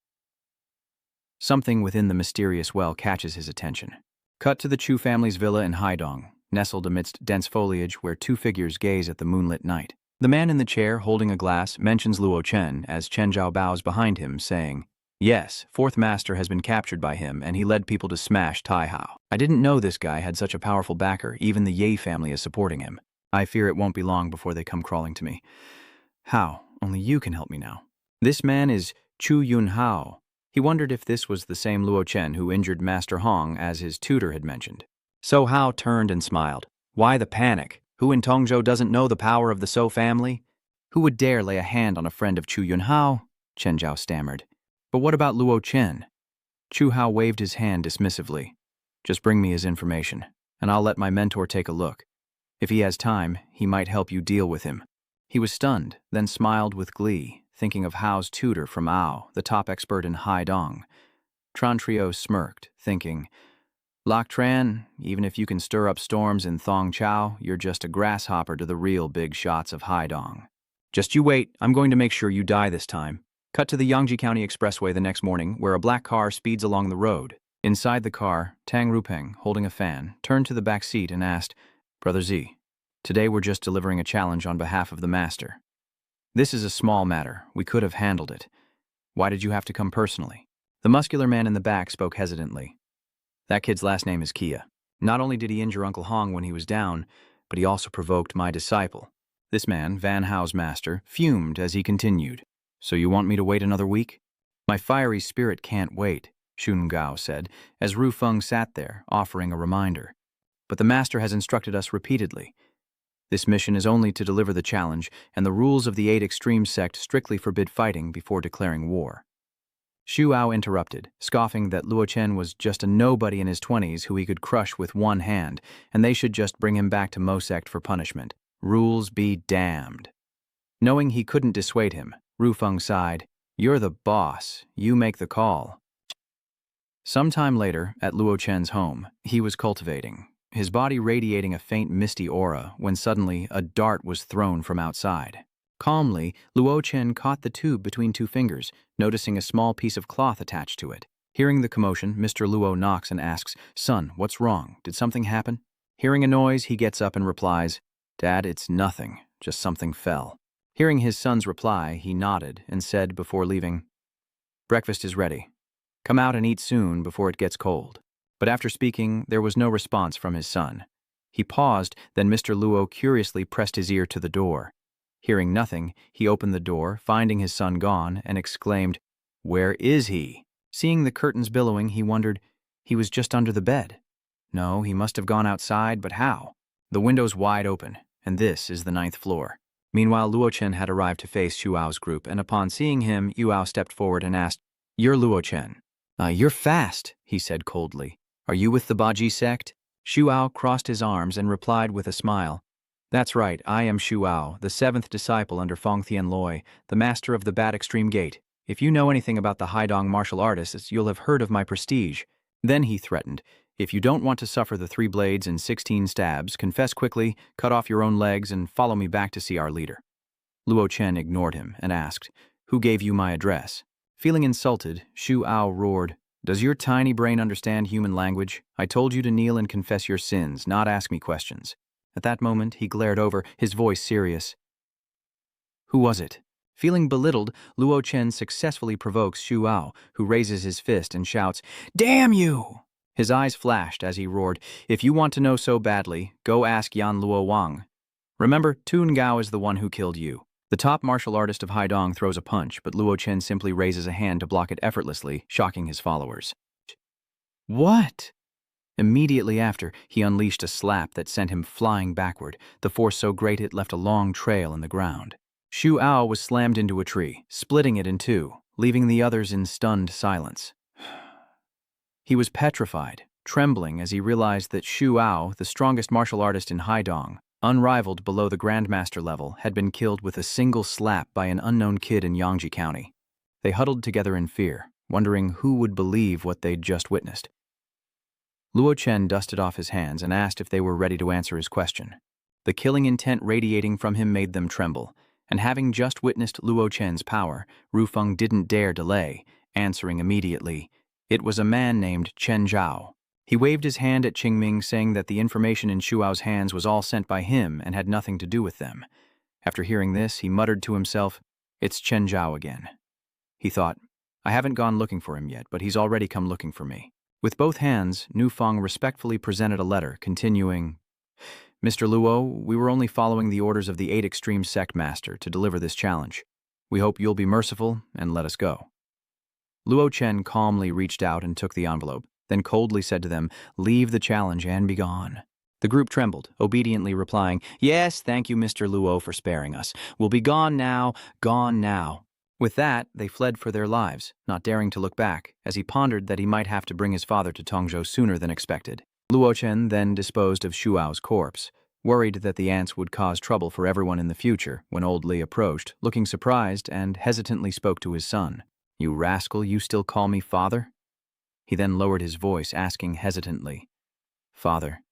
Something within the mysterious well catches his attention. Cut to the Chu family's villa in Haidong, nestled amidst dense foliage where two figures gaze at the moonlit night. The man in the chair, holding a glass, mentions Luo Chen as Chen Zhao bows behind him, saying, "Yes, fourth master has been captured by him, and he led people to smash Tai Hao. I didn't know this guy had such a powerful backer. Even the Ye family is supporting him. I fear it won't be long before they come crawling to me. How? Only you can help me now." This man is Chu Yun Hao. He wondered if this was the same Luo Chen who injured Master Hong as his tutor had mentioned. So Hao turned and smiled. Why the panic? Who in Tongzhou doesn't know the power of the So family? Who would dare lay a hand on a friend of Chu Yun Hao? Chen Zhao stammered. But what about Luo Chen? Chu Hao waved his hand dismissively. Just bring me his information, and I'll let my mentor take a look. If he has time, he might help you deal with him. He was stunned, then smiled with glee, thinking of Hao's tutor from Ao, the top expert in Haidong. Tran Trio smirked, thinking, "Lok Tran, even if you can stir up storms in Thong Chao, you're just a grasshopper to the real big shots of Haidong. Just you wait, I'm going to make sure you die this time." Cut to the Yangji County Expressway the next morning, where a black car speeds along the road. Inside the car, Tang Rupeng, holding a fan, turned to the back seat and asked, "Brother Z, today we're just delivering a challenge on behalf of the master. This is a small matter. We could have handled it. Why did you have to come personally?" The muscular man in the back spoke hesitantly. "That kid's last name is Kia. Not only did he injure Uncle Hong when he was down, but he also provoked my disciple." This man, Van Hao's master, fumed as he continued. "So you want me to wait another week?" "My fiery spirit can't wait," Xun Gao said, as Ru Feng sat there, offering a reminder. "But the master has instructed us repeatedly. This mission is only to deliver the challenge, and the rules of the 8 Extreme sect strictly forbid fighting before declaring war." Xu Ao interrupted, scoffing that Luo Chen was just a nobody in his 20s who he could crush with one hand, and they should just bring him back to Mo sect for punishment. Rules be damned. Knowing he couldn't dissuade him, Ru Feng sighed, "You're the boss. You make the call." Sometime later, at Luo Chen's home, he was cultivating, his body radiating a faint misty aura, when suddenly a dart was thrown from outside. Calmly, Luo Chen caught the tube between two fingers, noticing a small piece of cloth attached to it. Hearing the commotion, Mr. Luo knocks and asks, "Son, what's wrong? Did something happen?" Hearing a noise, he gets up and replies, "Dad, it's nothing, just something fell." Hearing his son's reply, he nodded and said before leaving, "Breakfast is ready. Come out and eat soon before it gets cold." But after speaking, there was no response from his son. He paused, then Mr. Luo curiously pressed his ear to the door. Hearing nothing, he opened the door, finding his son gone, and exclaimed, "Where is he?" Seeing the curtains billowing, he wondered, he was just under the bed. No, he must have gone outside, but how? The window's wide open, and this is the 9th floor. Meanwhile, Luo Chen had arrived to face Xu Ao's group, and upon seeing him, Yu Ao stepped forward and asked, "You're Luo Chen." You're fast," he said coldly. "Are you with the Baji sect?" Xu Ao crossed his arms and replied with a smile, "That's right, I am Xu Ao, the 7th disciple under Fong Thian Loi, the master of the Bat Extreme Gate. If you know anything about the Haidong martial artists, you'll have heard of my prestige." Then he threatened, "If you don't want to suffer the 3 blades and 16 stabs, confess quickly, cut off your own legs, and follow me back to see our leader." Luo Chen ignored him and asked, "Who gave you my address?" Feeling insulted, Xu Ao roared, "Does your tiny brain understand human language? I told you to kneel and confess your sins, not ask me questions." At that moment, he glared over, his voice serious. "Who was it?" Feeling belittled, Luo Chen successfully provokes Xu Ao, who raises his fist and shouts, "Damn you!" His eyes flashed as he roared, "If you want to know so badly, go ask Yan Luo Wang. Remember, Tun Gao is the one who killed you." The top martial artist of Haidong throws a punch, but Luo Chen simply raises a hand to block it effortlessly, shocking his followers. "What?" Immediately after, he unleashed a slap that sent him flying backward, the force so great it left a long trail in the ground. Xu Ao was slammed into a tree, splitting it in two, leaving the others in stunned silence. He was petrified, trembling as he realized that Xu Ao, the strongest martial artist in Haidong, unrivaled below the Grandmaster level, had been killed with a single slap by an unknown kid in Yangji County. They huddled together in fear, wondering who would believe what they'd just witnessed. Luo Chen dusted off his hands and asked if they were ready to answer his question. The killing intent radiating from him made them tremble, and having just witnessed Luo Chen's power, Rufeng didn't dare delay, answering immediately. It was a man named Chen Zhao. He waved his hand at Qingming, saying that the information in Shuao's hands was all sent by him and had nothing to do with them. After hearing this, he muttered to himself, "It's Chen Zhao again." He thought, "I haven't gone looking for him yet, but he's already come looking for me." With both hands, Nu Feng respectfully presented a letter, continuing, "Mr. Luo, we were only following the orders of the 8 Extreme Sect Master to deliver this challenge. We hope you'll be merciful and let us go." Luo Chen calmly reached out and took the envelope, then coldly said to them, "Leave the challenge and be gone." The group trembled, obediently replying, "Yes, thank you, Mr. Luo, for sparing us. We'll be gone now, gone now." With that, they fled for their lives, not daring to look back, as he pondered that he might have to bring his father to Tongzhou sooner than expected. Luo Chen then disposed of Shuao's corpse, worried that the ants would cause trouble for everyone in the future, when old Li approached, looking surprised, and hesitantly spoke to his son. "You rascal, you still call me father?" He then lowered his voice, asking hesitantly, "Father,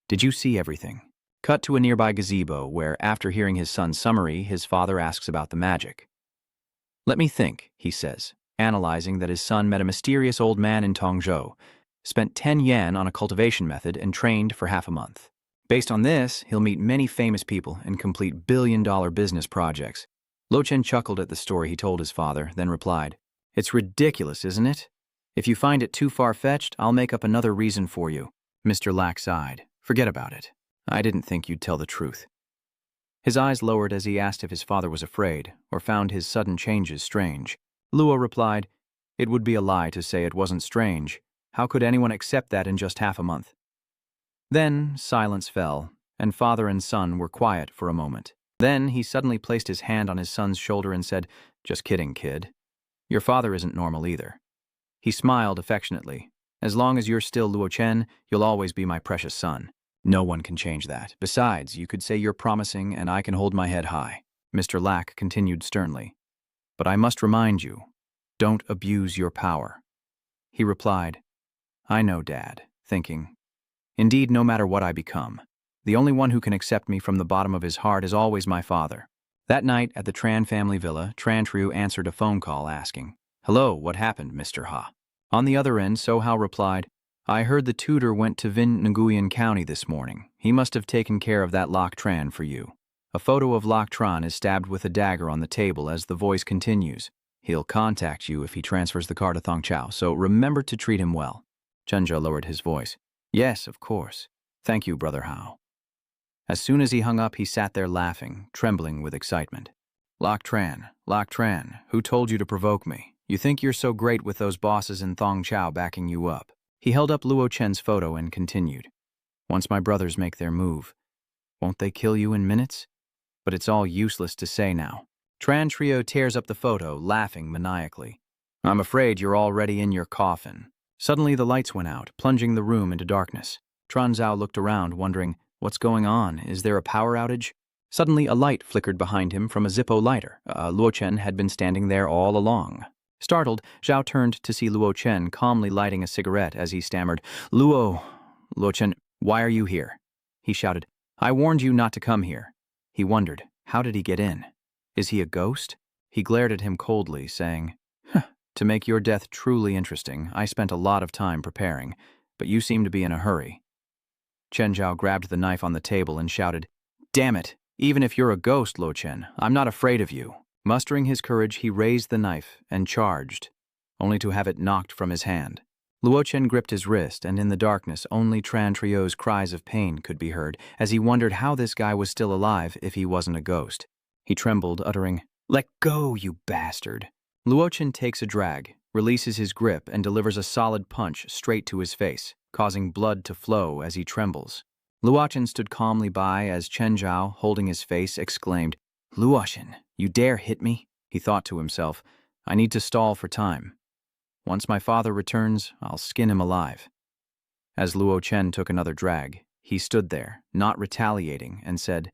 did you see everything?" Cut to a nearby gazebo where, after hearing his son's summary, his father asks about the magic. "Let me think," he says, analyzing that his son met a mysterious old man in Tongzhou, spent 10 yen on a cultivation method, and trained for half a month. Based on this, he'll meet many famous people and complete billion-dollar business projects. Luo Chen chuckled at the story he told his father, then replied, "It's ridiculous, isn't it? If you find it too far-fetched, I'll make up another reason for you." Mr. Lack sighed. "Forget about it. I didn't think you'd tell the truth." His eyes lowered as he asked if his father was afraid, or found his sudden changes strange. Luo replied, "It would be a lie to say it wasn't strange. How could anyone accept that in just half a month?" Then silence fell, and father and son were quiet for a moment. Then he suddenly placed his hand on his son's shoulder and said, "Just kidding, kid. Your father isn't normal either." He smiled affectionately. "As long as you're still Luo Chen, you'll always be my precious son. No one can change that. Besides, you could say you're promising and I can hold my head high." Mr. Lack continued sternly, "But I must remind you, don't abuse your power." He replied, "I know, Dad," thinking, "Indeed, no matter what I become, the only one who can accept me from the bottom of his heart is always my father." That night at the Tran family villa, Tran Triu answered a phone call asking, "Hello, what happened, Mr. Ha?" On the other end, So Hao replied, "I heard the tutor went to Vin Nguyen County this morning. He must have taken care of that Lok Tran for you." A photo of Lok Tran is stabbed with a dagger on the table as the voice continues. "He'll contact you if he transfers the car to Thong Chao, so remember to treat him well." Chenja lowered his voice. "Yes, of course. Thank you, Brother Hao." As soon as he hung up, he sat there laughing, trembling with excitement. Lok Tran, who told you to provoke me? You think you're so great with those bosses in Thong Chao backing you up." He held up Luo Chen's photo and continued, "Once my brothers make their move, won't they kill you in minutes? But it's all useless to say now." Tran Trio tears up the photo, laughing maniacally. "I'm afraid you're already in your coffin." Suddenly the lights went out, plunging the room into darkness. Tran Zhao looked around, wondering, "What's going on? Is there a power outage?" Suddenly a light flickered behind him from a Zippo lighter. Luo Chen had been standing there all along. Startled, Zhao turned to see Luo Chen calmly lighting a cigarette as he stammered, Luo Chen, why are you here?" He shouted, "I warned you not to come here." He wondered, how did he get in? Is he a ghost? He glared at him coldly, saying, "To make your death truly interesting, I spent a lot of time preparing, but you seem to be in a hurry." Chen Zhao grabbed the knife on the table and shouted, "Damn it! Even if you're a ghost, Luo Chen, I'm not afraid of you." Mustering his courage, he raised the knife and charged, only to have it knocked from his hand. Luo Chen gripped his wrist, and in the darkness only Tran Trio's cries of pain could be heard as he wondered how this guy was still alive if he wasn't a ghost. He trembled, uttering, "Let go, you bastard." Luo Chen takes a drag, releases his grip, and delivers a solid punch straight to his face, causing blood to flow as he trembles. Luo Chen stood calmly by as Chen Zhao, holding his face, exclaimed, "Luo Chen, you dare hit me?" He thought to himself, "I need to stall for time. Once my father returns, I'll skin him alive." As Luo Chen took another drag, he stood there, not retaliating, and said,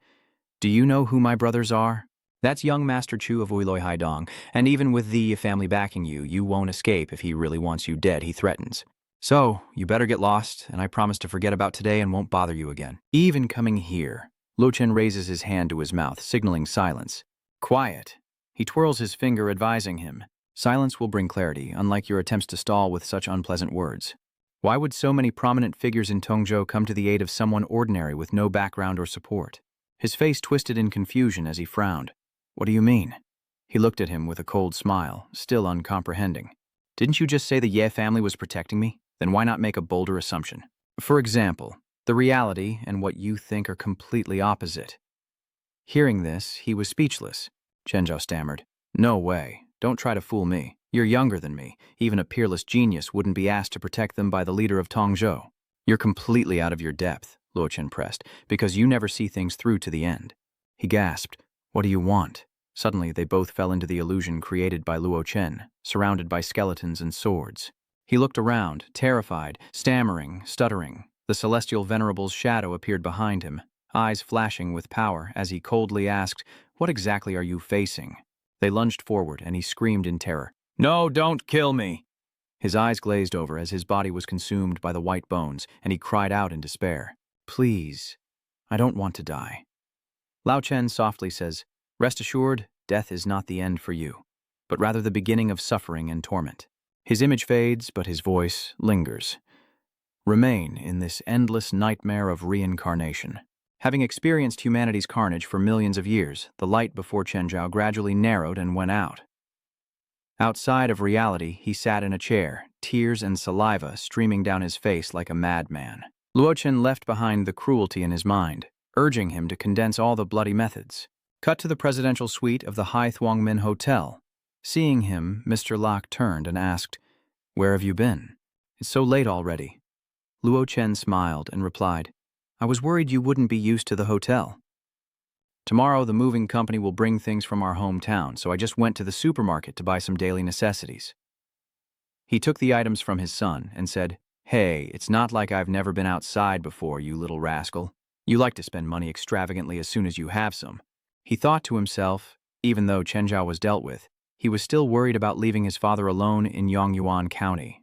"Do you know who my brothers are? That's young Master Chu of Uiloi Haidong, and even with the family backing you, you won't escape if he really wants you dead, he threatens. So, you better get lost, and I promise to forget about today and won't bother you again." Even coming here, Luo Chen raises his hand to his mouth, signaling silence. Quiet. He twirls his finger, advising him. Silence will bring clarity, unlike your attempts to stall with such unpleasant words. Why would so many prominent figures in Tongzhou come to the aid of someone ordinary with no background or support? His face twisted in confusion as he frowned. What do you mean? He looked at him with a cold smile, still uncomprehending. Didn't you just say the Ye family was protecting me? Then why not make a bolder assumption? For example, the reality and what you think are completely opposite. Hearing this, he was speechless. Chen Zhao stammered. No way. Don't try to fool me. You're younger than me. Even a peerless genius wouldn't be asked to protect them by the leader of Tongzhou. You're completely out of your depth, Luo Chen pressed, because you never see things through to the end. He gasped. What do you want? Suddenly, they both fell into the illusion created by Luo Chen, surrounded by skeletons and swords. He looked around, terrified, stammering, stuttering. The celestial venerable's shadow appeared behind him, eyes flashing with power as he coldly asked, "What exactly are you facing?" They lunged forward, and he screamed in terror. "No, don't kill me!" His eyes glazed over as his body was consumed by the white bones, and he cried out in despair. "Please, I don't want to die." Lao Chen softly says, "Rest assured, death is not the end for you, but rather the beginning of suffering and torment." His image fades, but his voice lingers. Remain in this endless nightmare of reincarnation. Having experienced humanity's carnage for millions of years, the light before Chen Zhao gradually narrowed and went out. Outside of reality, he sat in a chair, tears and saliva streaming down his face like a madman. Luo Chen left behind the cruelty in his mind, urging him to condense all the bloody methods. Cut to the presidential suite of the Hai Thuong Min Hotel. Seeing him, Mr. Locke turned and asked, "Where have you been? It's so late already." Luo Chen smiled and replied, "I was worried you wouldn't be used to the hotel. Tomorrow the moving company will bring things from our hometown, so I just went to the supermarket to buy some daily necessities." He took the items from his son and said, "Hey, it's not like I've never been outside before, you little rascal. You like to spend money extravagantly as soon as you have some." He thought to himself, even though Chen Zhao was dealt with, he was still worried about leaving his father alone in Yongyuan County.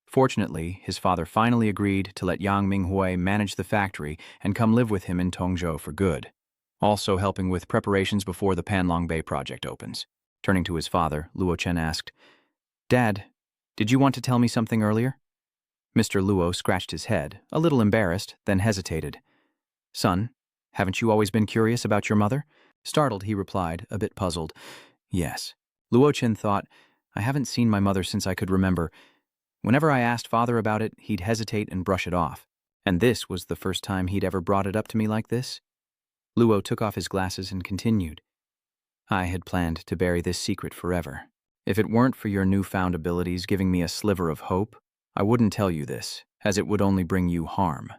Fortunately, his father finally agreed to let Yang Minghui manage the factory and come live with him in Tongzhou for good, also helping with preparations before the Panlong Bay project opens. Turning to his father, Luo Chen asked, "Dad, did you want to tell me something earlier?" Mr. Luo scratched his head, a little embarrassed, then hesitated. "Son, haven't you always been curious about your mother?" Startled, he replied, a bit puzzled. "Yes." Luo Chen thought, "I haven't seen my mother since I could remember. Whenever I asked father about it, he'd hesitate and brush it off. And this was the first time he'd ever brought it up to me like this." Luo took off his glasses and continued, "I had planned to bury this secret forever. If it weren't for your newfound abilities giving me a sliver of hope, I wouldn't tell you this, as it would only bring you harm."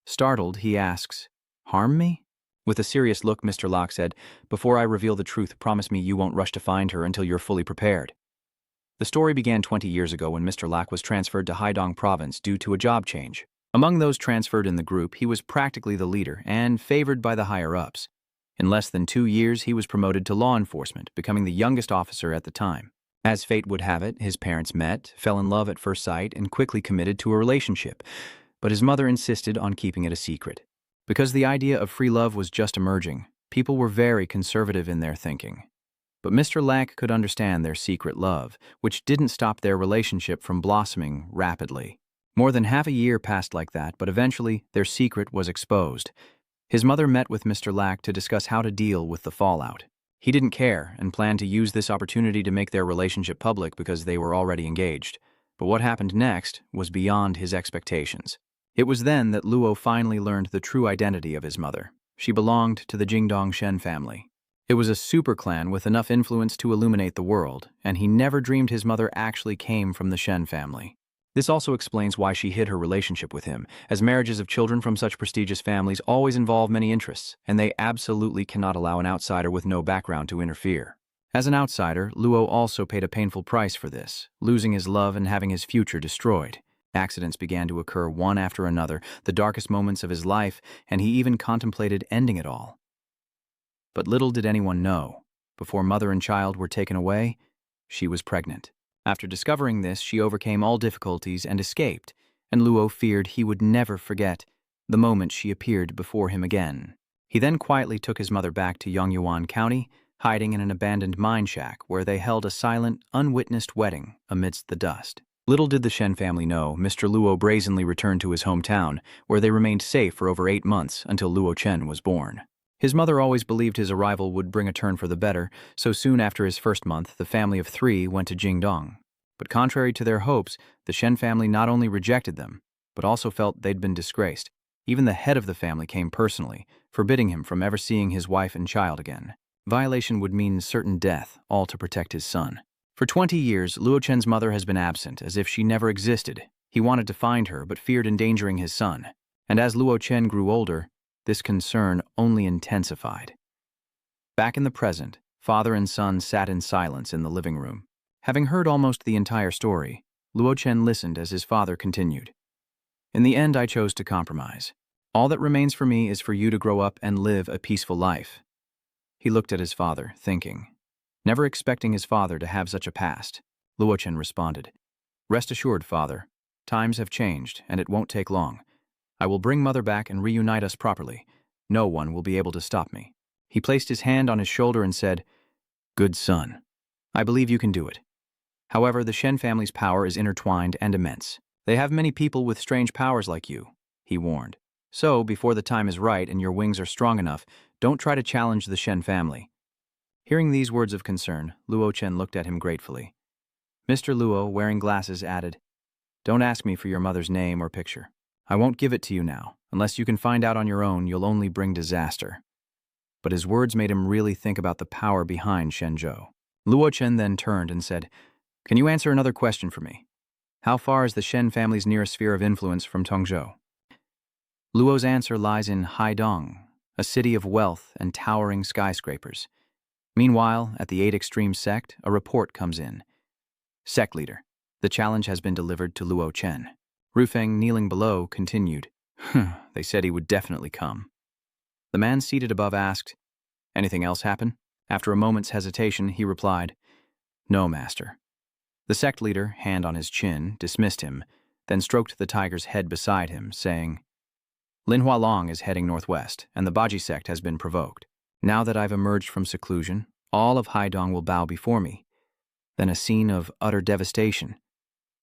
Startled, he asks, "Harm me?" With a serious look, Mr. Locke said, "Before I reveal the truth, promise me you won't rush to find her until you're fully prepared." The story began 20 years ago when Mr. Locke was transferred to Haidong Province due to a job change. Among those transferred in the group, he was practically the leader and favored by the higher-ups. In less than 2 years, he was promoted to law enforcement, becoming the youngest officer at the time. As fate would have it, his parents met, fell in love at first sight, and quickly committed to a relationship. But his mother insisted on keeping it a secret. Because the idea of free love was just emerging, people were very conservative in their thinking. But Mr. Lack could understand their secret love, which didn't stop their relationship from blossoming rapidly. More than half a year passed like that, but eventually their secret was exposed. His mother met with Mr. Lack to discuss how to deal with the fallout. He didn't care and planned to use this opportunity to make their relationship public because they were already engaged. But what happened next was beyond his expectations. It was then that Luo finally learned the true identity of his mother. She belonged to the Jingdong Shen family. It was a super clan with enough influence to illuminate the world, and he never dreamed his mother actually came from the Shen family. This also explains why she hid her relationship with him, as marriages of children from such prestigious families always involve many interests, and they absolutely cannot allow an outsider with no background to interfere. As an outsider, Luo also paid a painful price for this, losing his love and having his future destroyed. Accidents began to occur one after another, the darkest moments of his life, and he even contemplated ending it all. But little did anyone know, before mother and child were taken away, she was pregnant. After discovering this, she overcame all difficulties and escaped, and Luo feared he would never forget the moment she appeared before him again. He then quietly took his mother back to Yongyuan County, hiding in an abandoned mine shack where they held a silent, unwitnessed wedding amidst the dust. Little did the Shen family know, Mr. Luo brazenly returned to his hometown, where they remained safe for over 8 months until Luo Chen was born. His mother always believed his arrival would bring a turn for the better, so soon after his first month, the family of 3 went to Jingdong. But contrary to their hopes, the Shen family not only rejected them, but also felt they'd been disgraced. Even the head of the family came personally, forbidding him from ever seeing his wife and child again. Violation would mean certain death, all to protect his son. For 20 years, Luo Chen's mother has been absent, as if she never existed. He wanted to find her, but feared endangering his son. And as Luo Chen grew older, this concern only intensified. Back in the present, father and son sat in silence in the living room. Having heard almost the entire story, Luo Chen listened as his father continued. In the end, I chose to compromise. All that remains for me is for you to grow up and live a peaceful life. He looked at his father, thinking. Never expecting his father to have such a past, Luo Chen responded, Rest assured, father. Times have changed, and it won't take long. I will bring mother back and reunite us properly. No one will be able to stop me. He placed his hand on his shoulder and said, Good son. I believe you can do it. However, the Shen family's power is intertwined and immense. They have many people with strange powers like you, he warned. So, before the time is right and your wings are strong enough, don't try to challenge the Shen family. Hearing these words of concern, Luo Chen looked at him gratefully. Mr. Luo, wearing glasses, added, Don't ask me for your mother's name or picture. I won't give it to you now. Unless you can find out on your own, you'll only bring disaster. But his words made him really think about the power behind Shenzhou. Luo Chen then turned and said, Can you answer another question for me? How far is the Shen family's nearest sphere of influence from Tongzhou? Luo's answer lies in Haidong, a city of wealth and towering skyscrapers. Meanwhile, at the 8 Extreme sect, a report comes in. Sect leader, the challenge has been delivered to Luo Chen. Rufeng, kneeling below, continued. They said he would definitely come. The man seated above asked, Anything else happen? After a moment's hesitation, he replied, No, master. The sect leader, hand on his chin, dismissed him, then stroked the tiger's head beside him, saying, Lin Hualong is heading northwest, and the Baji sect has been provoked. Now that I've emerged from seclusion, all of Haidong will bow before me. Then a scene of utter devastation,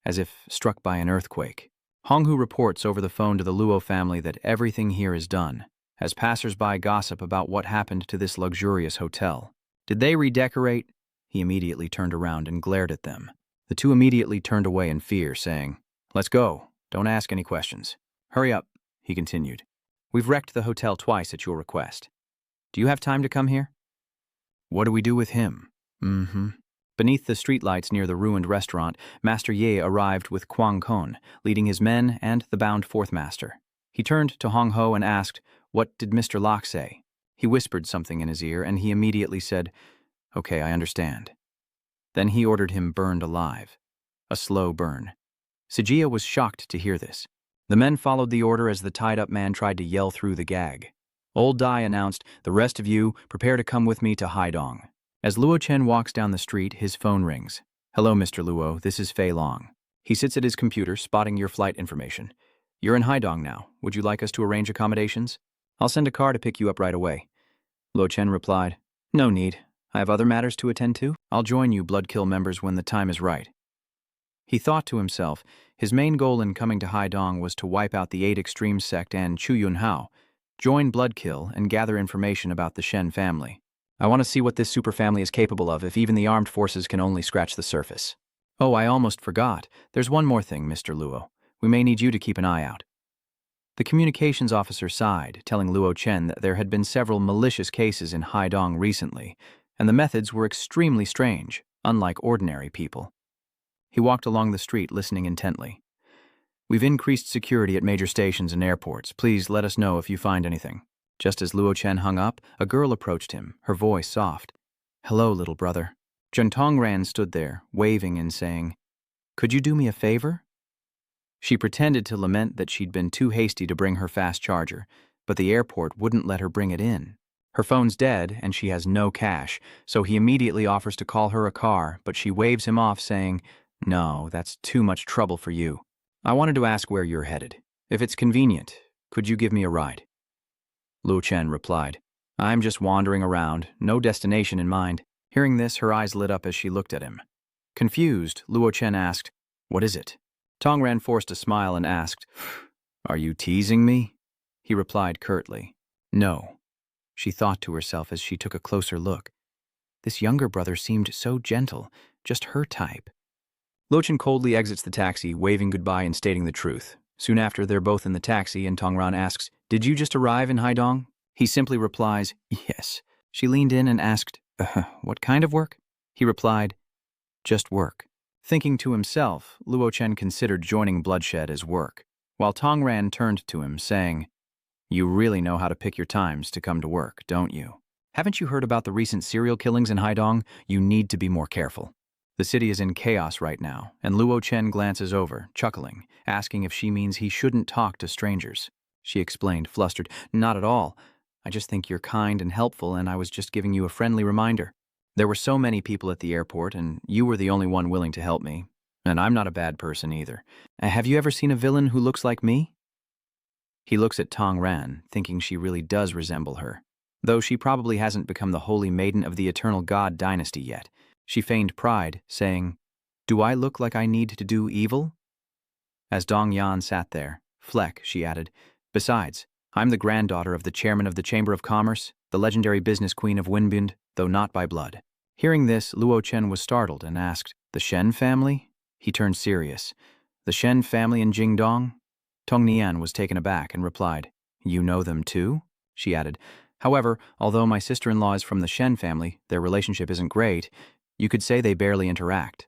as if struck by an earthquake. Honghu reports over the phone to the Luo family that everything here is done, as passers-by gossip about what happened to this luxurious hotel. Did they redecorate? He immediately turned around and glared at them. The two immediately turned away in fear, saying, Let's go. Don't ask any questions. Hurry up, he continued. We've wrecked the hotel twice at your request. Do you have time to come here? What do we do with him? Beneath the streetlights near the ruined restaurant, Master Ye arrived with Kwang Kon, leading his men and the bound fourth master. He turned to Hong Ho and asked, What did Mr. Locke say? He whispered something in his ear, and he immediately said, Okay, I understand. Then he ordered him burned alive. A slow burn. Sijia was shocked to hear this. The men followed the order as the tied-up man tried to yell through the gag. Old Dai announced, The rest of you, prepare to come with me to Haidong. As Luo Chen walks down the street, his phone rings. Hello, Mr. Luo, this is Fei Long. He sits at his computer, spotting your flight information. You're in Haidong now. Would you like us to arrange accommodations? I'll send a car to pick you up right away. Luo Chen replied, No need. I have other matters to attend to. I'll join you Bloodkill members when the time is right. He thought to himself, his main goal in coming to Haidong was to wipe out the 8 Extreme sect and Chu Yunhao, join Bloodkill, and gather information about the Shen family. I want to see what this superfamily is capable of if even the armed forces can only scratch the surface. Oh, I almost forgot. There's one more thing, Mr. Luo. We may need you to keep an eye out. The communications officer sighed, telling Luo Chen that there had been several malicious cases in Haidong recently, and the methods were extremely strange, unlike ordinary people. He walked along the street, listening intently. We've increased security at major stations and airports. Please let us know if you find anything. Just as Luo Chen hung up, a girl approached him, her voice soft. Hello, little brother. Zheng Tongran stood there, waving and saying, Could you do me a favor? She pretended to lament that she'd been too hasty to bring her fast charger, but the airport wouldn't let her bring it in. Her phone's dead and she has no cash, so he immediately offers to call her a car, but she waves him off saying, "No, that's too much trouble for you. I wanted to ask where you're headed. If it's convenient, could you give me a ride?" Luo Chen replied, "I'm just wandering around, no destination in mind." Hearing this, her eyes lit up as she looked at him. Confused, Luo Chen asked, "What is it?" Tongran forced a smile and asked, "Are you teasing me?" He replied curtly, "No." She thought to herself as she took a closer look. This younger brother seemed so gentle, just her type. Luo Chen coldly exits the taxi, waving goodbye and stating the truth. Soon after, they're both in the taxi and Tongran asks, "Did you just arrive in Haidong?" He simply replies, "Yes." She leaned in and asked, "What kind of work?" He replied, "Just work." Thinking to himself, Luo Chen considered joining bloodshed as work, while Tongran turned to him, saying, "You really know how to pick your times to come to work, don't you? Haven't you heard about the recent serial killings in Haidong? You need to be more careful." The city is in chaos right now, and Luo Chen glances over, chuckling, asking if she means he shouldn't talk to strangers. She explained, flustered, "Not at all. I just think you're kind and helpful, and I was just giving you a friendly reminder. There were so many people at the airport, and you were the only one willing to help me. And I'm not a bad person either. Have you ever seen a villain who looks like me?" He looks at Tong Ran, thinking she really does resemble her. Though she probably hasn't become the holy maiden of the eternal god dynasty yet. She feigned pride, saying, "Do I look like I need to do evil?" As Dong Yan sat there, "Fleck," she added, "Besides, I'm the granddaughter of the chairman of the Chamber of Commerce, the legendary business queen of Winbund, though not by blood." Hearing this, Luo Chen was startled and asked, "The Shen family?" He turned serious. "The Shen family in Jingdong?" Tong Nian was taken aback and replied, "You know them too?" She added, "However, although my sister-in-law is from the Shen family, their relationship isn't great. You could say they barely interact."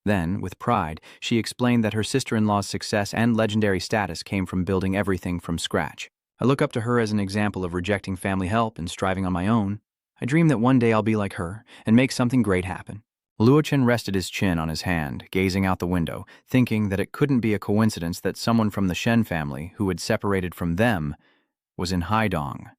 Then, with pride, she explained that her sister-in-law's success and legendary status came from building everything from scratch. "I look up to her as an example of rejecting family help and striving on my own. I dream that one day I'll be like her and make something great happen." Luo Chen rested his chin on his hand, gazing out the window, thinking that it couldn't be a coincidence that someone from the Shen family, who had separated from them, was in Haidong.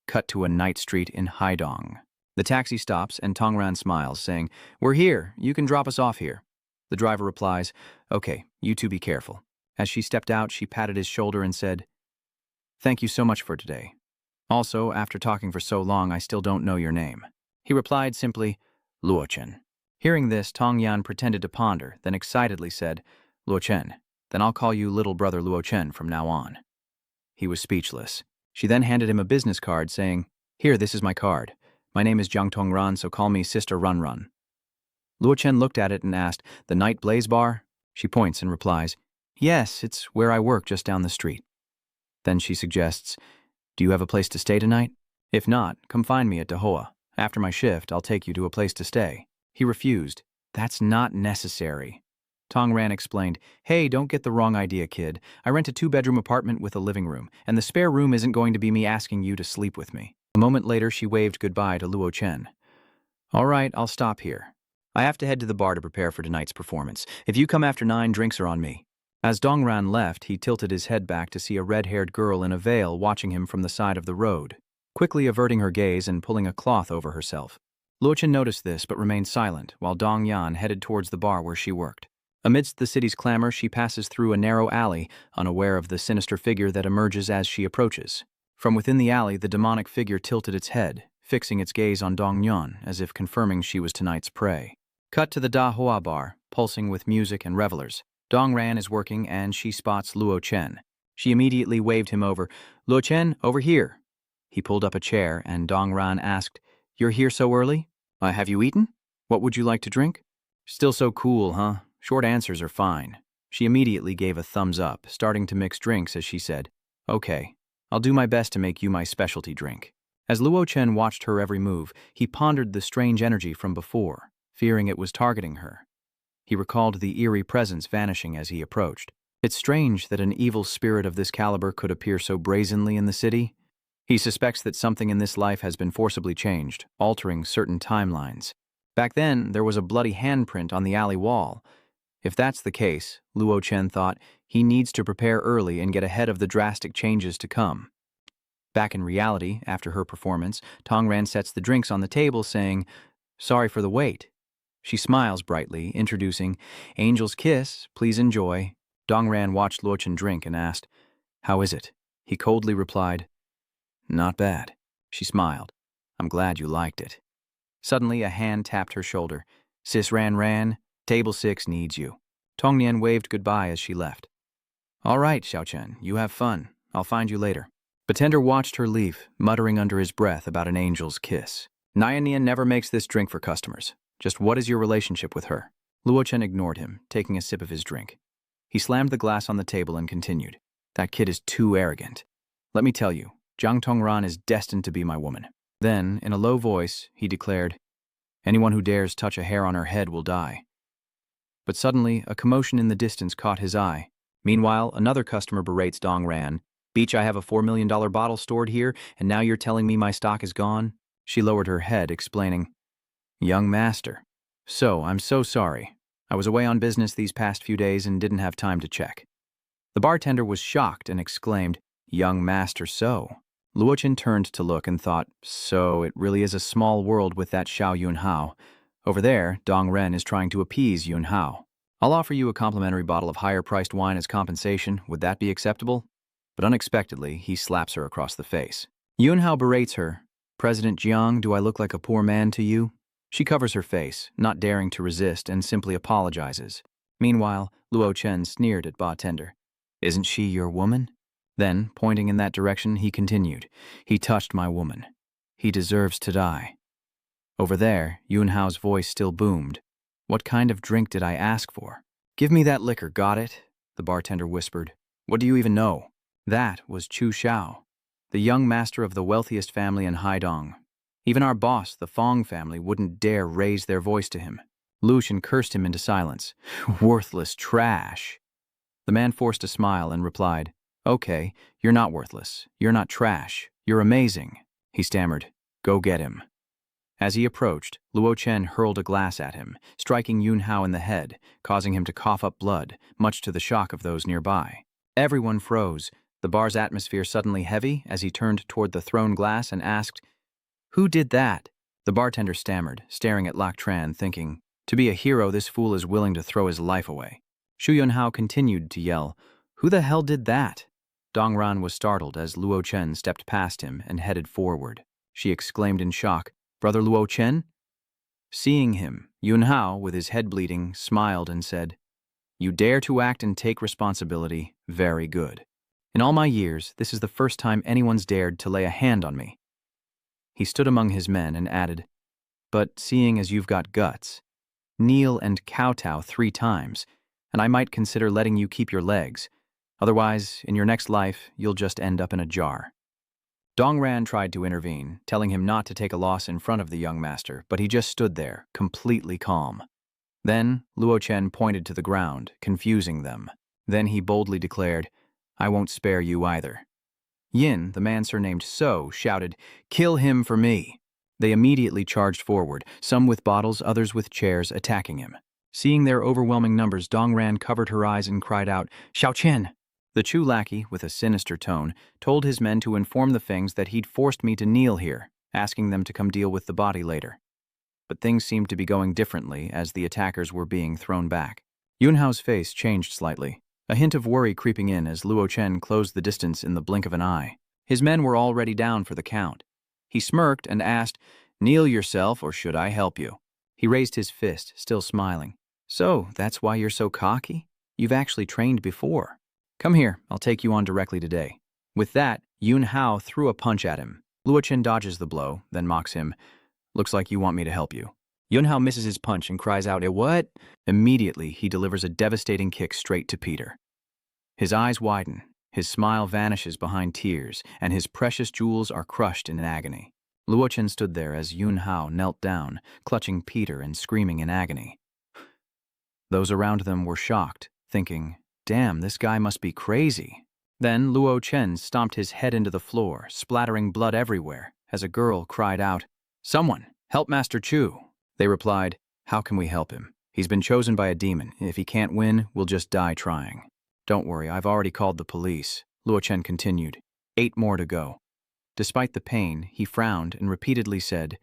Cut to a night street in Haidong. The taxi stops and Tongran smiles, saying, "We're here. You can drop us off here." The driver replies, "Okay, you two be careful." As she stepped out, she patted his shoulder and said, "Thank you so much for today. Also, after talking for so long, I still don't know your name." He replied simply, "Luo Chen." Hearing this, Tong Yan pretended to ponder, then excitedly said, "Luo Chen, then I'll call you little brother Luo Chen from now on." He was speechless. She then handed him a business card, saying, "Here, this is my card. My name is Jiang Tong Ran, so call me Sister Run Run." Luo Chen looked at it and asked, "The Night Blaze Bar?" She points and replies, "Yes, it's where I work just down the street." Then she suggests, "Do you have a place to stay tonight? If not, come find me at Dahoa. After my shift, I'll take you to a place to stay." He refused. "That's not necessary." Tong Ran explained, "Hey, don't get the wrong idea, kid. I rent a 2-bedroom apartment with a living room, and the spare room isn't going to be me asking you to sleep with me." A moment later, she waved goodbye to Luo Chen. "All right, I'll stop here. I have to head to the bar to prepare for tonight's performance. If you come after 9, drinks are on me." As Dongran left, he tilted his head back to see a red-haired girl in a veil watching him from the side of the road, quickly averting her gaze and pulling a cloth over herself. Luo Chen noticed this but remained silent while Dong Yan headed towards the bar where she worked. Amidst the city's clamor, she passes through a narrow alley, unaware of the sinister figure that emerges as she approaches. From within the alley, the demonic figure tilted its head, fixing its gaze on Dong Yan as if confirming she was tonight's prey. Cut to the Da Hoa bar, pulsing with music and revelers. Dong Ran is working and she spots Luo Chen. She immediately waved him over. "Luo Chen, over here." He pulled up a chair and Dong Ran asked, "You're here so early? Have you eaten? What would you like to drink?" "Still so cool, huh? Short answers are fine." She immediately gave a thumbs up, starting to mix drinks as she said, "Okay, I'll do my best to make you my specialty drink." As Luo Chen watched her every move, he pondered the strange energy from before, fearing it was targeting her. He recalled the eerie presence vanishing as he approached. It's strange that an evil spirit of this caliber could appear so brazenly in the city. He suspects that something in this life has been forcibly changed, altering certain timelines. Back then, there was a bloody handprint on the alley wall. If that's the case, Luo Chen thought, He needs to prepare early and get ahead of the drastic changes to come. Back in reality, after her performance, Tongran sets the drinks on the table, saying, "Sorry for the wait." She smiles brightly, introducing, "Angel's kiss, please enjoy." Dongran watched Luochen drink and asked, "How is it?" He coldly replied, "Not bad." She smiled, "I'm glad you liked it." Suddenly, a hand tapped her shoulder. "Sis Ran, table 6 needs you." Tongnian waved goodbye as she left. "All right, Xiaochen, you have fun. I'll find you later." Batender watched her leave, muttering under his breath about an angel's kiss. "Nianian never makes this drink for customers. Just what is your relationship with her?" Luochen ignored him, taking a sip of his drink. He slammed the glass on the table and continued, "That kid is too arrogant. Let me tell you, Jiang Tongran is destined to be my woman." Then, in a low voice, he declared, "Anyone who dares touch a hair on her head will die." But suddenly, a commotion in the distance caught his eye. Meanwhile, another customer berates Dongran. "Beach, I have a $4 million bottle stored here, and now you're telling me my stock is gone?" She lowered her head, explaining, "Young master. So, I'm so sorry. I was away on business these past few days and didn't have time to check." The bartender was shocked and exclaimed, "Young master, so?" Luochen turned to look and thought, so it really is a small world with that Xiao Yunhao. Over there, Dong Ren is trying to appease Yunhao. "I'll offer you a complimentary bottle of higher-priced wine as compensation. Would that be acceptable?" But unexpectedly, he slaps her across the face. Yunhao berates her. "President Jiang, do I look like a poor man to you?" She covers her face, not daring to resist, and simply apologizes. Meanwhile, Luo Chen sneered at bartender. "Isn't she your woman?" Then, pointing in that direction, he continued, "He touched my woman. He deserves to die." Over there, Yunhao's voice still boomed. "What kind of drink did I ask for?" "Give me that liquor, got it?" the bartender whispered. "What do you even know?" That was Chu Xiao, the young master of the wealthiest family in Haidong. Even our boss, the Fong family, wouldn't dare raise their voice to him. Lucian cursed him into silence. "Worthless trash." The man forced a smile and replied, "Okay, you're not worthless. You're not trash. You're amazing." He stammered, "Go get him." As he approached, Luo Chen hurled a glass at him, striking Yunhao in the head, causing him to cough up blood, much to the shock of those nearby. Everyone froze, the bar's atmosphere suddenly heavy as he turned toward the thrown glass and asked, "Who did that?" The bartender stammered, staring at Lak Tran, thinking, "To be a hero, this fool is willing to throw his life away." Shu Yunhao continued to yell, "Who the hell did that?" Dongran was startled as Luo Chen stepped past him and headed forward. She exclaimed in shock, "Brother Luo Chen?" Seeing him, Yunhao, with his head bleeding, smiled and said, "You dare to act and take responsibility. Very good. In all my years, this is the first time anyone's dared to lay a hand on me." He stood among his men and added, "But seeing as you've got guts, kneel and kowtow 3 times, and I might consider letting you keep your legs. Otherwise, in your next life, you'll just end up in a jar." Dongran tried to intervene, telling him not to take a loss in front of the young master, but he just stood there, completely calm. Then, Luo Chen pointed to the ground, confusing them. Then he boldly declared, "I won't spare you either." Yin, the man surnamed So, shouted, "Kill him for me." They immediately charged forward, some with bottles, others with chairs, attacking him. Seeing their overwhelming numbers, Dongran covered her eyes and cried out, "Xiao Chen!" The Chu lackey, with a sinister tone, told his men to inform the Fengs that he'd forced me to kneel here, asking them to come deal with the body later. But things seemed to be going differently as the attackers were being thrown back. Yunhao's face changed slightly, a hint of worry creeping in as Luo Chen closed the distance in the blink of an eye. His men were already down for the count. He smirked and asked, "Kneel yourself, or should I help you?" He raised his fist, still smiling. "So, that's why you're so cocky? You've actually trained before. Come here, I'll take you on directly today." With that, Yunhao threw a punch at him. Luo Chen dodges the blow, then mocks him, "Looks like you want me to help you." Yunhao misses his punch and cries out, what?" Immediately, he delivers a devastating kick straight to Peter. His eyes widen, his smile vanishes behind tears, and his precious jewels are crushed in agony. Luo Chen stood there as Yunhao knelt down, clutching Peter and screaming in agony. Those around them were shocked, thinking, "Damn, this guy must be crazy." Then Luo Chen stomped his head into the floor, splattering blood everywhere, as a girl cried out, "Someone, help Master Chu." They replied, "How can we help him? He's been chosen by a demon. If he can't win, we'll just die trying." Don't worry, I've already called the police, Luo Chen continued. 8 more to go. Despite the pain, he frowned and repeatedly said,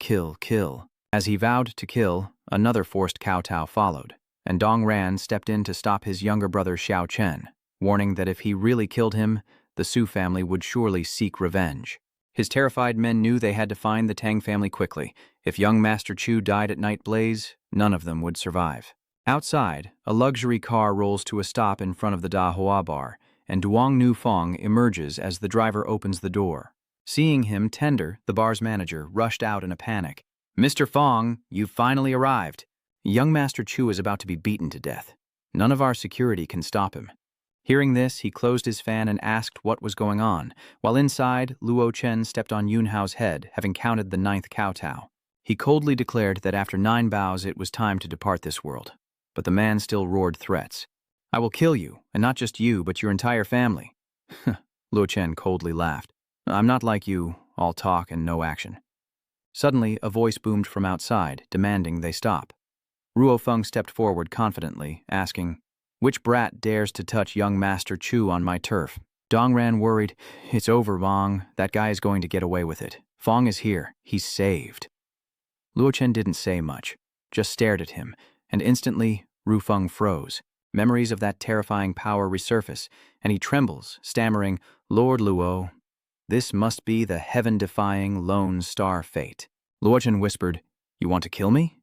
"Kill, kill." As he vowed to kill, another forced kowtow followed, and Dong Ran stepped in to stop his younger brother Xiao Chen, warning that if he really killed him, the Su family would surely seek revenge. His terrified men knew they had to find the Tang family quickly. If young Master Chu died at Night Blaze, none of them would survive. Outside, a luxury car rolls to a stop in front of the Da Hoa bar, and Duong Nu Fong emerges as the driver opens the door. Seeing him, Tender, the bar's manager, rushed out in a panic. "Mr. Fong, you've finally arrived." Young Master Chu is about to be beaten to death. None of our security can stop him. Hearing this, he closed his fan and asked what was going on, while inside, Luo Chen stepped on Yun Hao's head, having counted the 9th kowtow. He coldly declared that after 9 bows it was time to depart this world. But the man still roared threats. "I will kill you, and not just you, but your entire family." Luo Chen coldly laughed. "I'm not like you, all talk and no action." Suddenly, a voice boomed from outside, demanding they stop. Ruo Feng stepped forward confidently, asking, "Which brat dares to touch young Master Chu on my turf?" Dong Ran worried, "It's over, Wang. That guy is going to get away with it. Fong is here. He's saved." Luo Chen didn't say much, just stared at him, and instantly, Ru Feng froze. Memories of that terrifying power resurface, and he trembles, stammering, "Lord Luo, this must be the heaven-defying Lone Star fate." Luo Chen whispered, "You want to kill me?"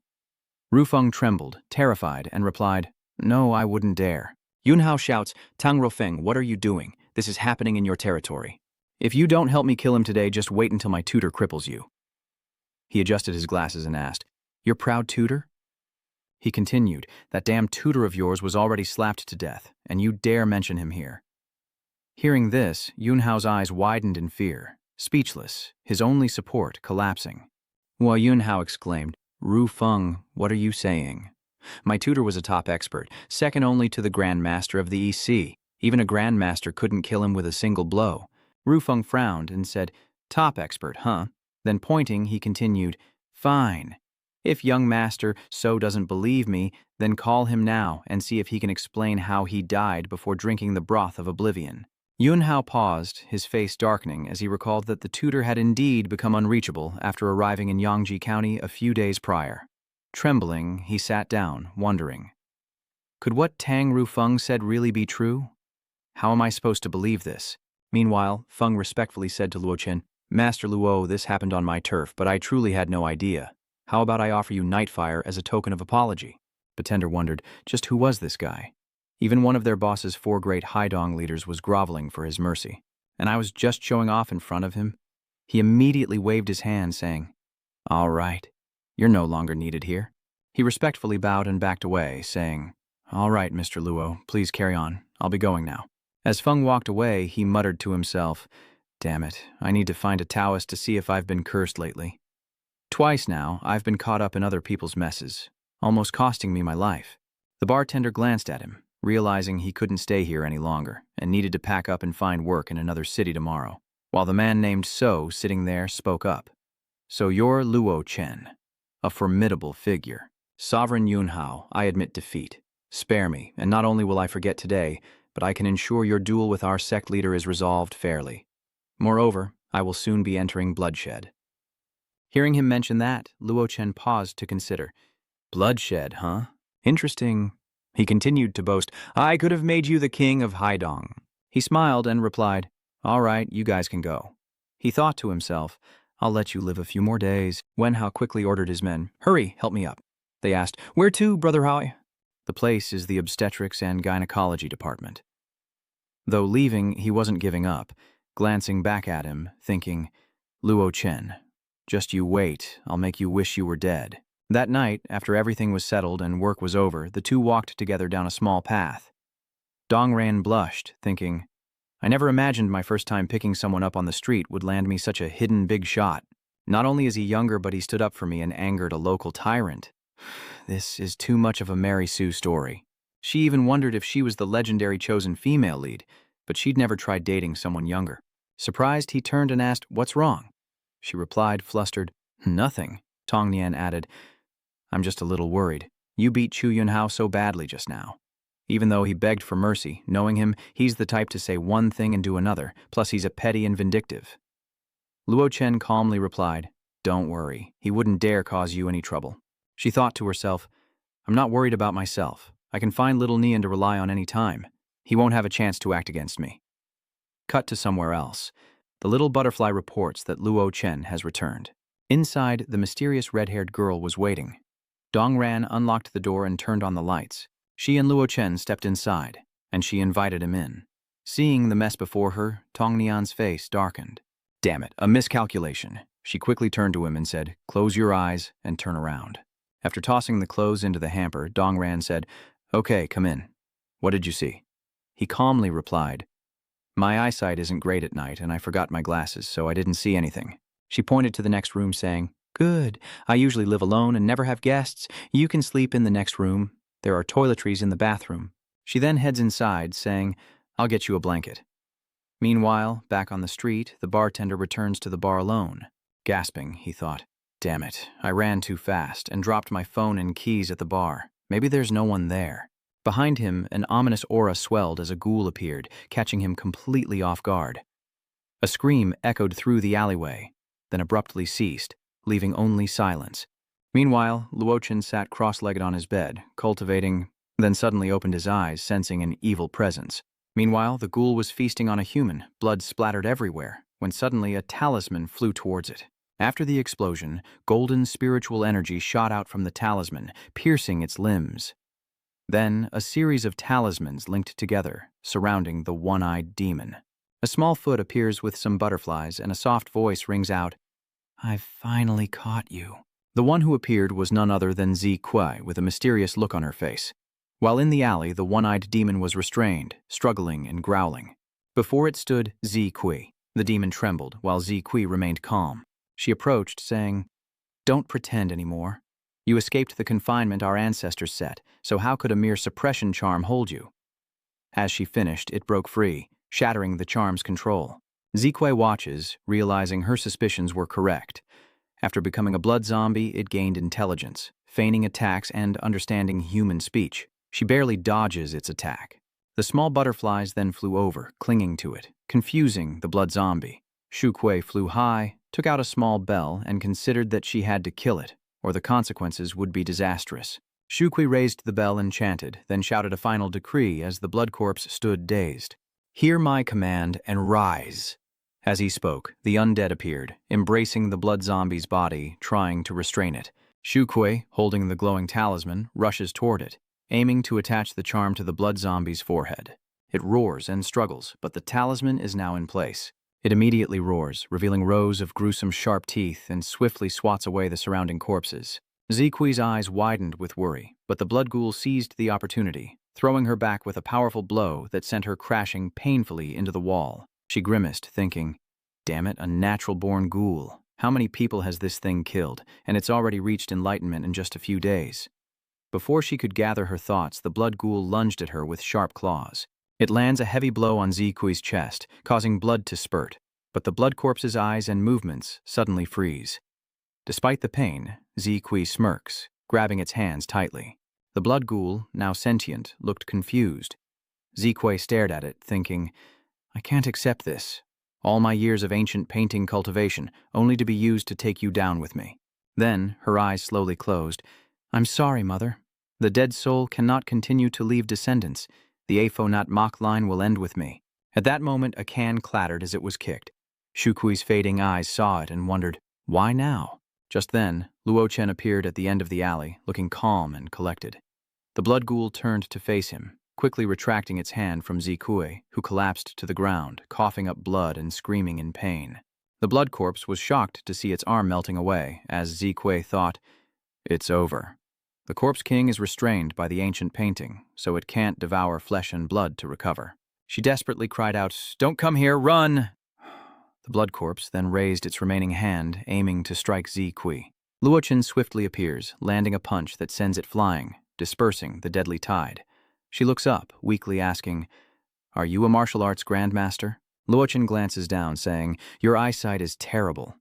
Ru Feng trembled, terrified, and replied, "No, I wouldn't dare." Yun Hao shouts, "Tang Rofeng, what are you doing? This is happening in your territory. If you don't help me kill him today, just wait until my tutor cripples you." He adjusted his glasses and asked, "Your proud tutor?" He continued, "That damn tutor of yours was already slapped to death, and you dare mention him here." Hearing this, Yun Hao's eyes widened in fear, speechless, his only support collapsing. While Yun Hao exclaimed, "Ru Feng, what are you saying? My tutor was a top expert, second only to the Grand Master of the EC. Even a Grand Master couldn't kill him with a single blow." Ru Feng frowned and said, "Top expert, huh?" Then pointing, he continued, "Fine. If young Master So doesn't believe me, then call him now and see if he can explain how he died before drinking the broth of oblivion." Yun Hao paused, his face darkening as he recalled that the tutor had indeed become unreachable after arriving in Yangji County a few days prior. Trembling, he sat down, wondering. Could what Tang Ru Feng said really be true? How am I supposed to believe this? Meanwhile, Feng respectfully said to Luo Chen, "Master Luo, this happened on my turf, but I truly had no idea. How about I offer you Nightfire as a token of apology?" Batender wondered, just who was this guy? Even one of their boss's 4 great Haidong leaders was groveling for his mercy. And I was just showing off in front of him? He immediately waved his hand, saying, "All right, you're no longer needed here." He respectfully bowed and backed away, saying, "All right, Mr. Luo, please carry on. I'll be going now." As Feng walked away, he muttered to himself, "Damn it, I need to find a Taoist to see if I've been cursed lately. Twice now, I've been caught up in other people's messes, almost costing me my life." The bartender glanced at him, realizing he couldn't stay here any longer and needed to pack up and find work in another city tomorrow, while the man named So, sitting there, spoke up. "So you're Luo Chen, a formidable figure. Sovereign Yun Hao, I admit defeat. Spare me, and not only will I forget today, but I can ensure your duel with our sect leader is resolved fairly. Moreover, I will soon be entering bloodshed." Hearing him mention that, Luo Chen paused to consider. "Bloodshed, huh? Interesting." He continued to boast, "I could have made you the king of Haidong." He smiled and replied, "All right, you guys can go." He thought to himself, "I'll let you live a few more days." Wen Hao quickly ordered his men, "Hurry, help me up." They asked, "Where to, Brother Hao?" The place is the obstetrics and gynecology department. Though leaving, he wasn't giving up, glancing back at him, thinking, "Luo Chen, just you wait, I'll make you wish you were dead." That night, after everything was settled and work was over, the two walked together down a small path. Dong Ran blushed, thinking, "I never imagined my first time picking someone up on the street would land me such a hidden big shot. Not only is he younger, but he stood up for me and angered a local tyrant. This is too much of a Mary Sue story." She even wondered if she was the legendary chosen female lead, but she'd never tried dating someone younger. Surprised, he turned and asked, "What's wrong?" She replied, flustered, "Nothing." Tong Nian added, "I'm just a little worried. You beat Chu Yun Hao so badly just now. even though he begged for mercy. Knowing him, he's the type to say one thing and do another, plus he's a petty and vindictive. Luo Chen calmly replied, "Don't worry, he wouldn't dare cause you any trouble." She thought to herself, "I'm not worried about myself. I can find little Nian to rely on any time. He won't have a chance to act against me." Cut to somewhere else. The little butterfly reports that Luo Chen has returned. Inside, the mysterious red-haired girl was waiting. Dong Ran unlocked the door and turned on the lights. She and Luo Chen stepped inside, and she invited him in. Seeing the mess before her, Tong Nian's face darkened. "Damn it, a miscalculation." She quickly turned to him and said, "Close your eyes and turn around." After tossing the clothes into the hamper, Dong Ran said, "Okay, come in. What did you see?" He calmly replied, "My eyesight isn't great at night, and I forgot my glasses, so I didn't see anything." She pointed to the next room, saying, "Good. I usually live alone and never have guests. You can sleep in the next room. There are toiletries in the bathroom." She then heads inside, saying, "I'll get you a blanket." Meanwhile, back on the street, the bartender returns to the bar alone. Gasping, he thought, "Damn it, I ran too fast and dropped my phone and keys at the bar. Maybe there's no one there." Behind him, an ominous aura swelled as a ghoul appeared, catching him completely off guard. A scream echoed through the alleyway, then abruptly ceased, leaving only silence. Meanwhile, Luo Chen sat cross-legged on his bed, cultivating, then suddenly opened his eyes, sensing an evil presence. Meanwhile, the ghoul was feasting on a human, blood splattered everywhere, when suddenly a talisman flew towards it. After the explosion, golden spiritual energy shot out from the talisman, piercing its limbs. Then, a series of talismans linked together, surrounding the one-eyed demon. A small foot appears with some butterflies, and a soft voice rings out, "I've finally caught you." The one who appeared was none other than Zi Kuai, with a mysterious look on her face. While in the alley, the one-eyed demon was restrained, struggling and growling. Before it stood Zi Kui. The demon trembled, while Zi Kui remained calm. She approached, saying, "Don't pretend anymore. You escaped the confinement our ancestors set, so how could a mere suppression charm hold you?" As she finished, it broke free, shattering the charm's control. Zi Kui watches, realizing her suspicions were correct. After becoming a blood zombie, it gained intelligence, feigning attacks and understanding human speech. She barely dodges its attack. The small butterflies then flew over, clinging to it, confusing the blood zombie. Shu Kui flew high, took out a small bell, and considered that she had to kill it, or the consequences would be disastrous. Shu Kui raised the bell and chanted, then shouted a final decree as the blood corpse stood dazed. "Hear my command and rise." As he spoke, the undead appeared, embracing the blood zombie's body, trying to restrain it. Shu Kui, holding the glowing talisman, rushes toward it, aiming to attach the charm to the blood zombie's forehead. It roars and struggles, but the talisman is now in place. It immediately roars, revealing rows of gruesome sharp teeth, and swiftly swats away the surrounding corpses. Zi Kui's eyes widened with worry, but the blood ghoul seized the opportunity, throwing her back with a powerful blow that sent her crashing painfully into the wall. She grimaced, thinking, "Damn it, a natural-born ghoul. How many people has this thing killed? And it's already reached enlightenment in just a few days." Before she could gather her thoughts, the blood ghoul lunged at her with sharp claws. It lands a heavy blow on Zi Kui's chest, causing blood to spurt, but the blood corpse's eyes and movements suddenly freeze. Despite the pain, Zi Kui smirks, grabbing its hands tightly. The blood ghoul, now sentient, looked confused. Zi Kui stared at it, thinking, "I can't accept this. All my years of ancient painting cultivation, only to be used to take you down with me." Then, her eyes slowly closed. "I'm sorry, Mother. The dead soul cannot continue to leave descendants. The Aphonat Mach line will end with me." At that moment, a can clattered as it was kicked. Shu Kui's fading eyes saw it and wondered, why now? Just then, Luo Chen appeared at the end of the alley, looking calm and collected. The blood ghoul turned to face him, quickly retracting its hand from Zi Kui, who collapsed to the ground, coughing up blood and screaming in pain. The blood corpse was shocked to see its arm melting away, as Zi Kui thought, "It's over." The Corpse King is restrained by the ancient painting, so it can't devour flesh and blood to recover. She desperately cried out, "Don't come here, run!" The blood corpse then raised its remaining hand, aiming to strike Zi Kui. Luo Chen swiftly appears, landing a punch that sends it flying, dispersing the deadly tide. She looks up, weakly asking, "Are you a martial arts grandmaster?" Luo Chen glances down, saying, "Your eyesight is terrible."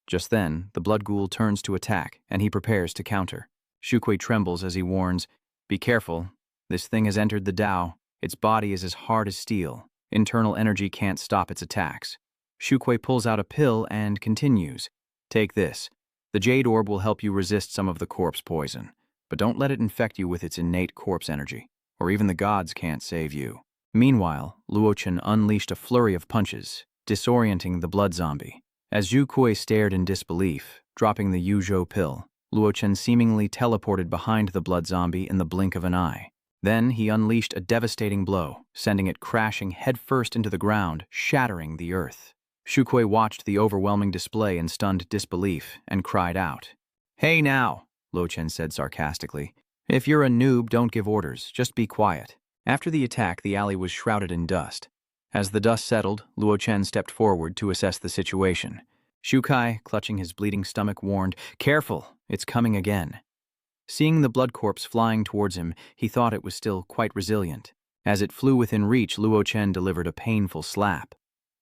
Just then, the blood ghoul turns to attack, and he prepares to counter. Shu Kui trembles as he warns, "Be careful. This thing has entered the Tao. Its body is as hard as steel. Internal energy can't stop its attacks. Shuquei pulls out a pill and continues. Take this. The Jade Orb will help you resist some of the corpse poison, but don't let it infect you with its innate corpse energy, or even the gods can't save you. Meanwhile, Luochen unleashed a flurry of punches, disorienting the blood zombie. As Zhu Kuei stared in disbelief, dropping the Yuzhou pill, Luochen seemingly teleported behind the blood zombie in the blink of an eye. Then he unleashed a devastating blow, sending it crashing headfirst into the ground, shattering the earth. Shuquei watched the overwhelming display in stunned disbelief and cried out. "Hey now," Luochen said sarcastically. "If you're a noob, don't give orders, just be quiet." After the attack, the alley was shrouded in dust. As the dust settled, Luochen stepped forward to assess the situation. Shukai, clutching his bleeding stomach, warned, "Careful, it's coming again." Seeing the blood corpse flying towards him, he thought it was still quite resilient. As it flew within reach, Luochen delivered a painful slap.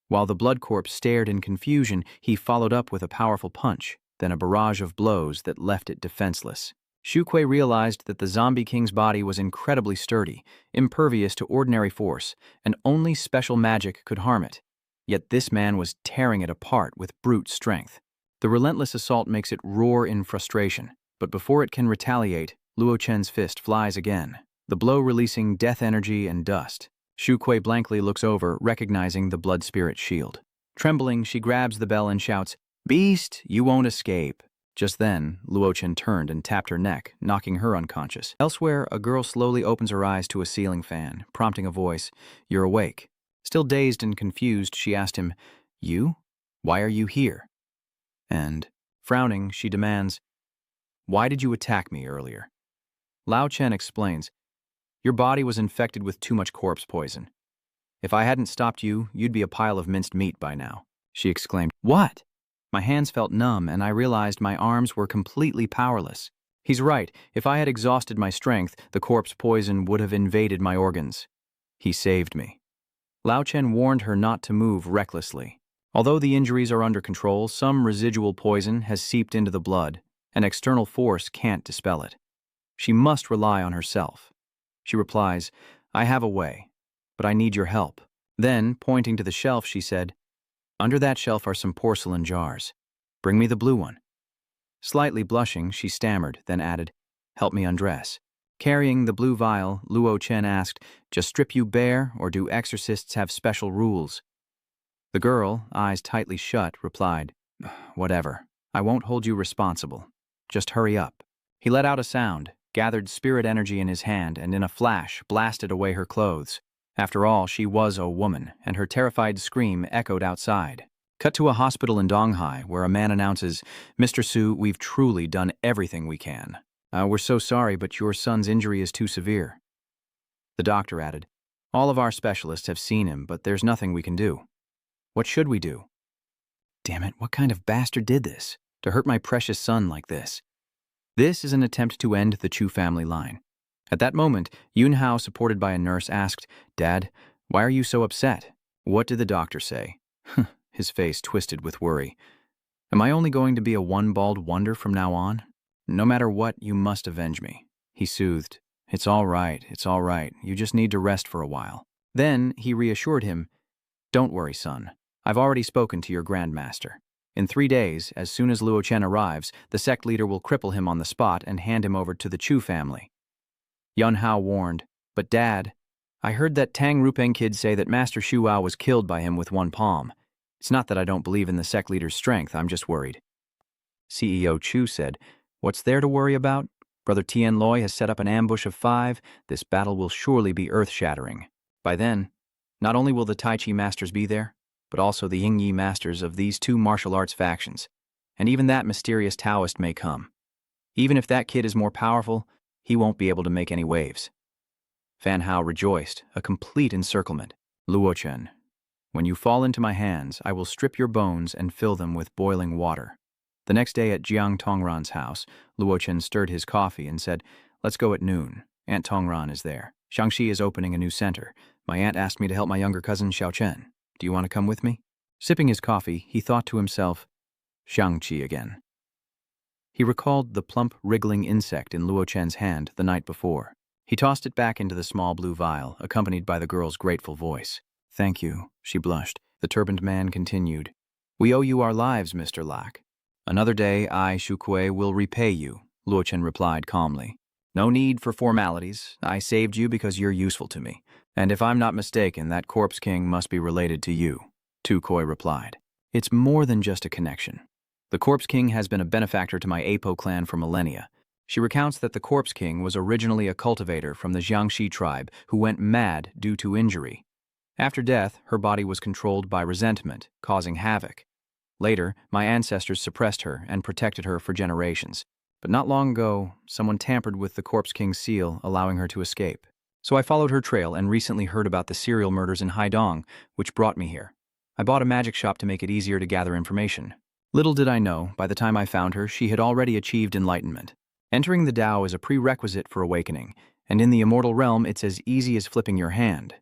While the blood corpse stared in confusion, he followed up with a powerful punch, then a barrage of blows that left it defenseless. Shuquei realized that the Zombie King's body was incredibly sturdy, impervious to ordinary force, and only special magic could harm it. Yet this man was tearing it apart with brute strength. The relentless assault makes it roar in frustration, but before it can retaliate, Luochen's fist flies again, the blow releasing death energy and dust. Shuquei blankly looks over, recognizing the blood spirit shield. Trembling, she grabs the bell and shouts, "Beast, you won't escape." Just then, Luochen turned and tapped her neck, knocking her unconscious. Elsewhere, a girl slowly opens her eyes to a ceiling fan, prompting a voice, "You're awake." Still dazed and confused, she asked him, "You? Why are you here?" And, frowning, she demands, "Why did you attack me earlier?" Lao Chen explains, "Your body was infected with too much corpse poison. If I hadn't stopped you, you'd be a pile of minced meat by now." She exclaimed, "What?" My hands felt numb, and I realized my arms were completely powerless. He's right. If I had exhausted my strength, the corpse poison would have invaded my organs. He saved me. Lao Chen warned her not to move recklessly. Although the injuries are under control, some residual poison has seeped into the blood. An external force can't dispel it. She must rely on herself. She replies, "I have a way, but I need your help." Then, pointing to the shelf, she said, "Under that shelf are some porcelain jars. Bring me the blue one." Slightly blushing, she stammered, then added, "Help me undress." Carrying the blue vial, Luo Chen asked, "Just strip you bare, or do exorcists have special rules?" The girl, eyes tightly shut, replied, "Whatever. I won't hold you responsible. Just hurry up." He let out a sound, gathered spirit energy in his hand, and in a flash blasted away her clothes. After all, she was a woman, and her terrified scream echoed outside. Cut to a hospital in Donghai, where a man announces, "Mr. Su, we've truly done everything we can. We're so sorry, but your son's injury is too severe." The doctor added, "All of our specialists have seen him, but there's nothing we can do." "What should we do?" "Damn it, what kind of bastard did this? To hurt my precious son like this?" This is an attempt to end the Chu family line. At that moment, Yun Hao, supported by a nurse, asked, "Dad, why are you so upset? What did the doctor say?" His face twisted with worry. "Am I only going to be a one-balled wonder from now on? No matter what, you must avenge me." He soothed, it's all right. You just need to rest for a while." Then he reassured him, "Don't worry, son. I've already spoken to your grandmaster. In 3 days, as soon as Luo Chen arrives, the sect leader will cripple him on the spot and hand him over to the Chu family." Yun Hao warned, "But Dad, I heard that Tang Rupeng kid say that Master Shuao was killed by him with one palm. It's not that I don't believe in the sect leader's strength, I'm just worried." CEO Chu said, "What's there to worry about? Brother Tian Loi has set up an ambush of 5. This battle will surely be earth-shattering. By then, not only will the Tai Chi masters be there, but also the Ying Yi masters of these 2 martial arts factions. And even that mysterious Taoist may come. Even if that kid is more powerful, he won't be able to make any waves." Fan Hao rejoiced, a complete encirclement. "Luochen, when you fall into my hands, I will strip your bones and fill them with boiling water." The next day at Jiang Tongran's house, Luochen stirred his coffee and said, "Let's go at noon. Aunt Tongran is there. Shangxi is opening a new center. My aunt asked me to help my younger cousin Xiao Chen. Do you want to come with me?" Sipping his coffee, he thought to himself, Shangxi again. He recalled the plump, wriggling insect in Luo Chen's hand the night before. He tossed it back into the small blue vial, accompanied by the girl's grateful voice. "Thank you," she blushed. The turbaned man continued. "We owe you our lives, Mr. Lack. Another day I, Shukui, will repay you," Luochen replied calmly. "No need for formalities. I saved you because you're useful to me. And if I'm not mistaken, that Corpse King must be related to you," Tukoi replied. "It's more than just a connection. The Corpse King has been a benefactor to my Apo clan for millennia." She recounts that the Corpse King was originally a cultivator from the Jiangxi tribe who went mad due to injury. After death, her body was controlled by resentment, causing havoc. Later, my ancestors suppressed her and protected her for generations. But not long ago, someone tampered with the Corpse King's seal, allowing her to escape. So I followed her trail and recently heard about the serial murders in Haidong, which brought me here. I bought a magic shop to make it easier to gather information. Little did I know, by the time I found her, she had already achieved enlightenment. Entering the Tao is a prerequisite for awakening, and in the immortal realm it's as easy as flipping your hand.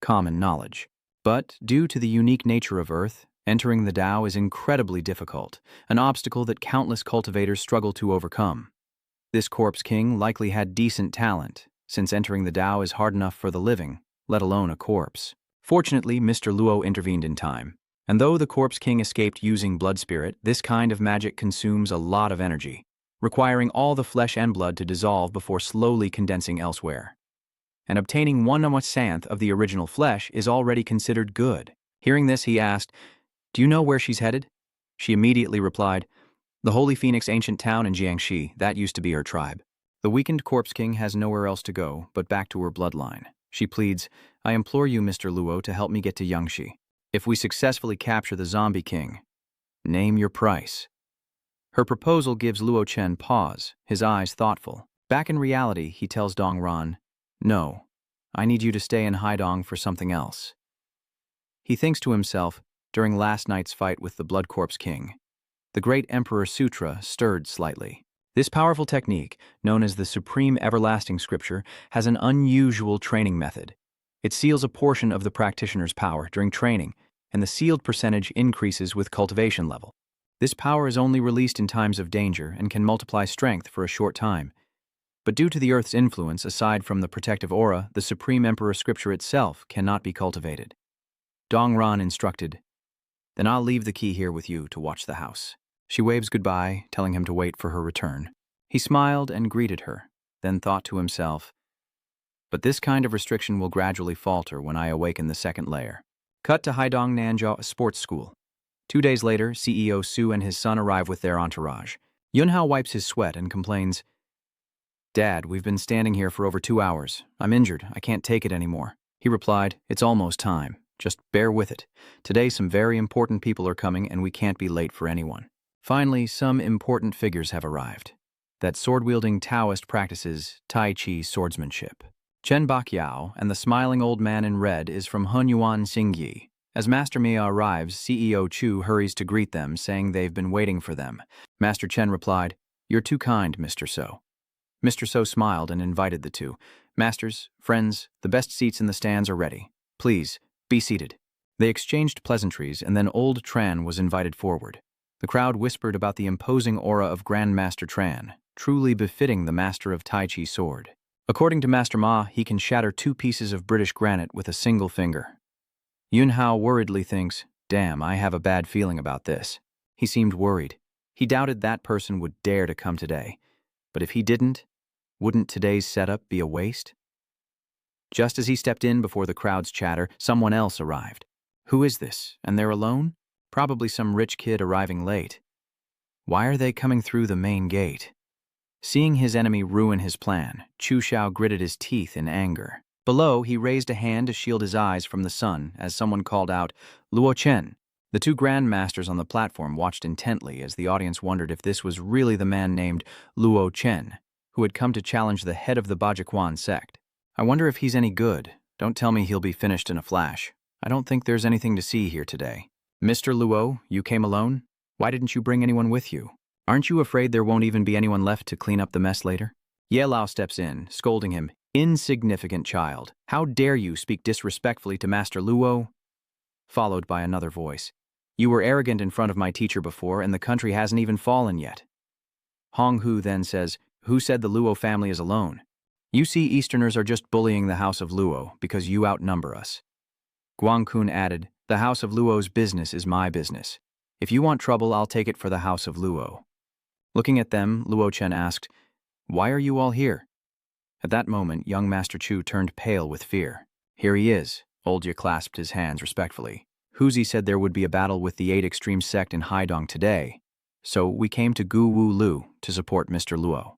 Common knowledge. But, due to the unique nature of Earth, entering the Tao is incredibly difficult, an obstacle that countless cultivators struggle to overcome. This Corpse King likely had decent talent, since entering the Tao is hard enough for the living, let alone a corpse. Fortunately, Mr. Luo intervened in time, and though the Corpse King escaped using blood spirit, this kind of magic consumes a lot of energy, requiring all the flesh and blood to dissolve before slowly condensing elsewhere. And obtaining 1/100th of the original flesh is already considered good. Hearing this, he asked, "Do you know where she's headed?" She immediately replied, "The Holy Phoenix ancient town in Jiangxi, that used to be her tribe." The weakened Corpse King has nowhere else to go but back to her bloodline. She pleads, "I implore you, Mr. Luo, to help me get to Yangshi. If we successfully capture the Zombie King, name your price." Her proposal gives Luo Chen pause, his eyes thoughtful. Back in reality, he tells Dong Ran, "No, I need you to stay in Haidong for something else." He thinks to himself, during last night's fight with the Blood Corpse King, the great Emperor Sutra stirred slightly. This powerful technique, known as the Supreme Everlasting Scripture, has an unusual training method. It seals a portion of the practitioner's power during training, and the sealed percentage increases with cultivation level. This power is only released in times of danger and can multiply strength for a short time. But due to the Earth's influence, aside from the protective aura, the Supreme Emperor Scripture itself cannot be cultivated. Dong Ran instructed, "Then I'll leave the key here with you to watch the house." She waves goodbye, telling him to wait for her return. He smiled and greeted her, then thought to himself, "But this kind of restriction will gradually falter when I awaken the second layer." Cut to Haidong Nanjiao Sports School. 2 days later, CEO Su and his son arrive with their entourage. Yunhao wipes his sweat and complains, "Dad, we've been standing here for over 2 hours. I'm injured. I can't take it anymore." He replied, "It's almost time. Just bear with it. Today some very important people are coming and we can't be late for anyone." Finally, some important figures have arrived. That sword-wielding Taoist practices Tai Chi swordsmanship. Chen Bakyao and the smiling old man in red is from Hunyuan Xingyi. As Master Mia arrives, CEO Chu hurries to greet them, saying they've been waiting for them. Master Chen replied, "You're too kind, Mr. So." Mr. So smiled and invited the two. "Masters, friends, the best seats in the stands are ready. Please, be seated." They exchanged pleasantries, and then old Tran was invited forward. The crowd whispered about the imposing aura of Grandmaster Tran, truly befitting the master of Tai Chi sword. According to Master Ma, he can shatter 2 pieces of British granite with a single finger. Yunhao worriedly thinks, "Damn, I have a bad feeling about this." He seemed worried. He doubted that person would dare to come today. But if he didn't, wouldn't today's setup be a waste? Just as he stepped in before the crowd's chatter, someone else arrived. Who is this? And they're alone? Probably some rich kid arriving late. Why are they coming through the main gate? Seeing his enemy ruin his plan, Chu Xiao gritted his teeth in anger. Below, he raised a hand to shield his eyes from the sun as someone called out, "Luo Chen." The 2 grandmasters on the platform watched intently as the audience wondered if this was really the man named Luo Chen, who had come to challenge the head of the Bajiquan sect. "I wonder if he's any good. Don't tell me he'll be finished in a flash. I don't think there's anything to see here today." "Mr. Luo, you came alone? Why didn't you bring anyone with you? Aren't you afraid there won't even be anyone left to clean up the mess later?" Ye Lao steps in, scolding him, "Insignificant child, how dare you speak disrespectfully to Master Luo?" Followed by another voice, "You were arrogant in front of my teacher before, and the country hasn't even fallen yet." Hong Hu then says, "Who said the Luo family is alone? You see, Easterners are just bullying the House of Luo because you outnumber us. Guangkun added, the House of Luo's business is my business. If you want trouble, I'll take it for the House of Luo. Looking at them, Luo Chen asked, why are you all here? At that moment, young Master Chu turned pale with fear. Here he is. Oldja clasped his hands respectfully. Huzi said there would be a battle with the 8 extreme sect in Haidong today, so we came to Gu Wu Lu to support Mr. Luo.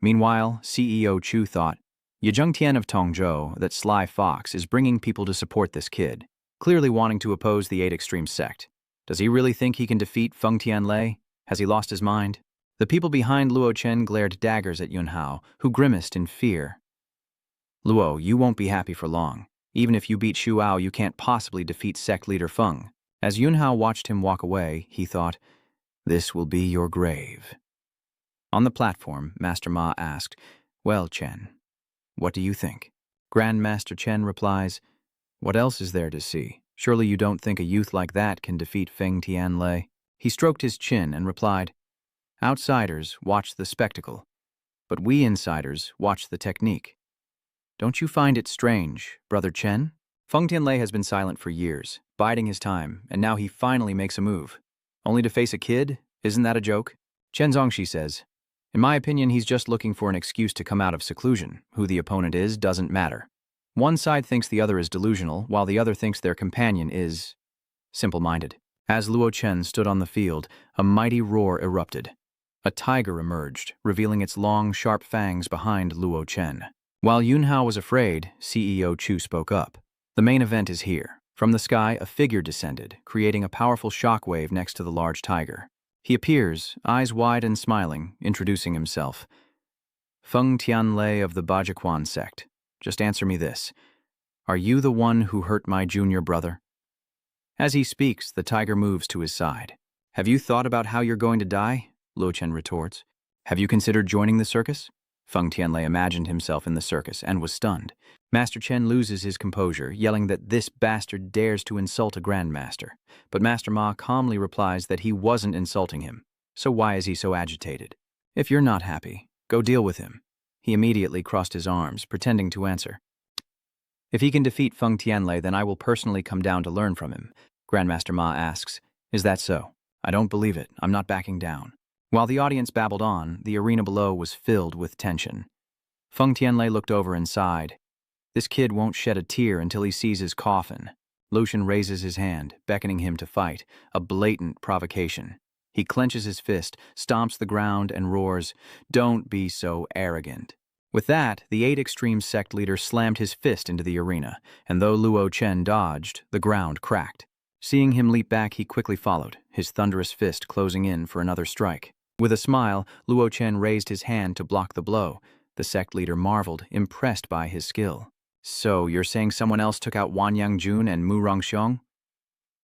Meanwhile, CEO Chu thought, Yezheng Tian of Tongzhou, that sly fox, is bringing people to support this kid, clearly wanting to oppose the 8 extreme sect. Does he really think he can defeat Feng Tianlei? Has he lost his mind? The people behind Luo Chen glared daggers at Yunhao, who grimaced in fear. Luo, you won't be happy for long. Even if you beat Shuao, you can't possibly defeat sect leader Feng. As Yunhao watched him walk away, he thought, this will be your grave. On the platform, Master Ma asked, well, Chen, what do you think? Grandmaster Chen replies, what else is there to see? Surely you don't think a youth like that can defeat Feng Tianlei? He stroked his chin and replied, outsiders watch the spectacle, but we insiders watch the technique. Don't you find it strange, Brother Chen? Feng Tianlei has been silent for years, biding his time, and now he finally makes a move. Only to face a kid? Isn't that a joke? Chen Zongxi says, in my opinion, he's just looking for an excuse to come out of seclusion. Who the opponent is doesn't matter. One side thinks the other is delusional, while the other thinks their companion is simple-minded. As Luo Chen stood on the field, a mighty roar erupted. A tiger emerged, revealing its long, sharp fangs behind Luo Chen. While Yunhao was afraid, CEO Chu spoke up. The main event is here. From the sky, a figure descended, creating a powerful shockwave next to the large tiger. He appears, eyes wide and smiling, introducing himself. Feng Tianlei of the Bajiquan sect. Just answer me this. Are you the one who hurt my junior brother? As he speaks, the tiger moves to his side. Have you thought about how you're going to die? Luo Chen retorts. Have you considered joining the circus? Feng Tianlei imagined himself in the circus and was stunned. Master Chen loses his composure, yelling that this bastard dares to insult a grandmaster. But Master Ma calmly replies that he wasn't insulting him. So why is he so agitated? If you're not happy, go deal with him. He immediately crossed his arms, pretending to answer. If he can defeat Feng Tianlei, then I will personally come down to learn from him. Grandmaster Ma asks, is that so? I don't believe it. I'm not backing down. While the audience babbled on, the arena below was filled with tension. Feng Tianlei looked over and sighed. This kid won't shed a tear until he sees his coffin. Lucian raises his hand, beckoning him to fight, a blatant provocation. He clenches his fist, stomps the ground, and roars, don't be so arrogant. With that, the 8 extreme sect leader slammed his fist into the arena, and though Luo Chen dodged, the ground cracked. Seeing him leap back, he quickly followed, his thunderous fist closing in for another strike. With a smile, Luo Chen raised his hand to block the blow. The sect leader marveled, impressed by his skill. So, you're saying someone else took out Wan Yangjun and Mu Rongxiong?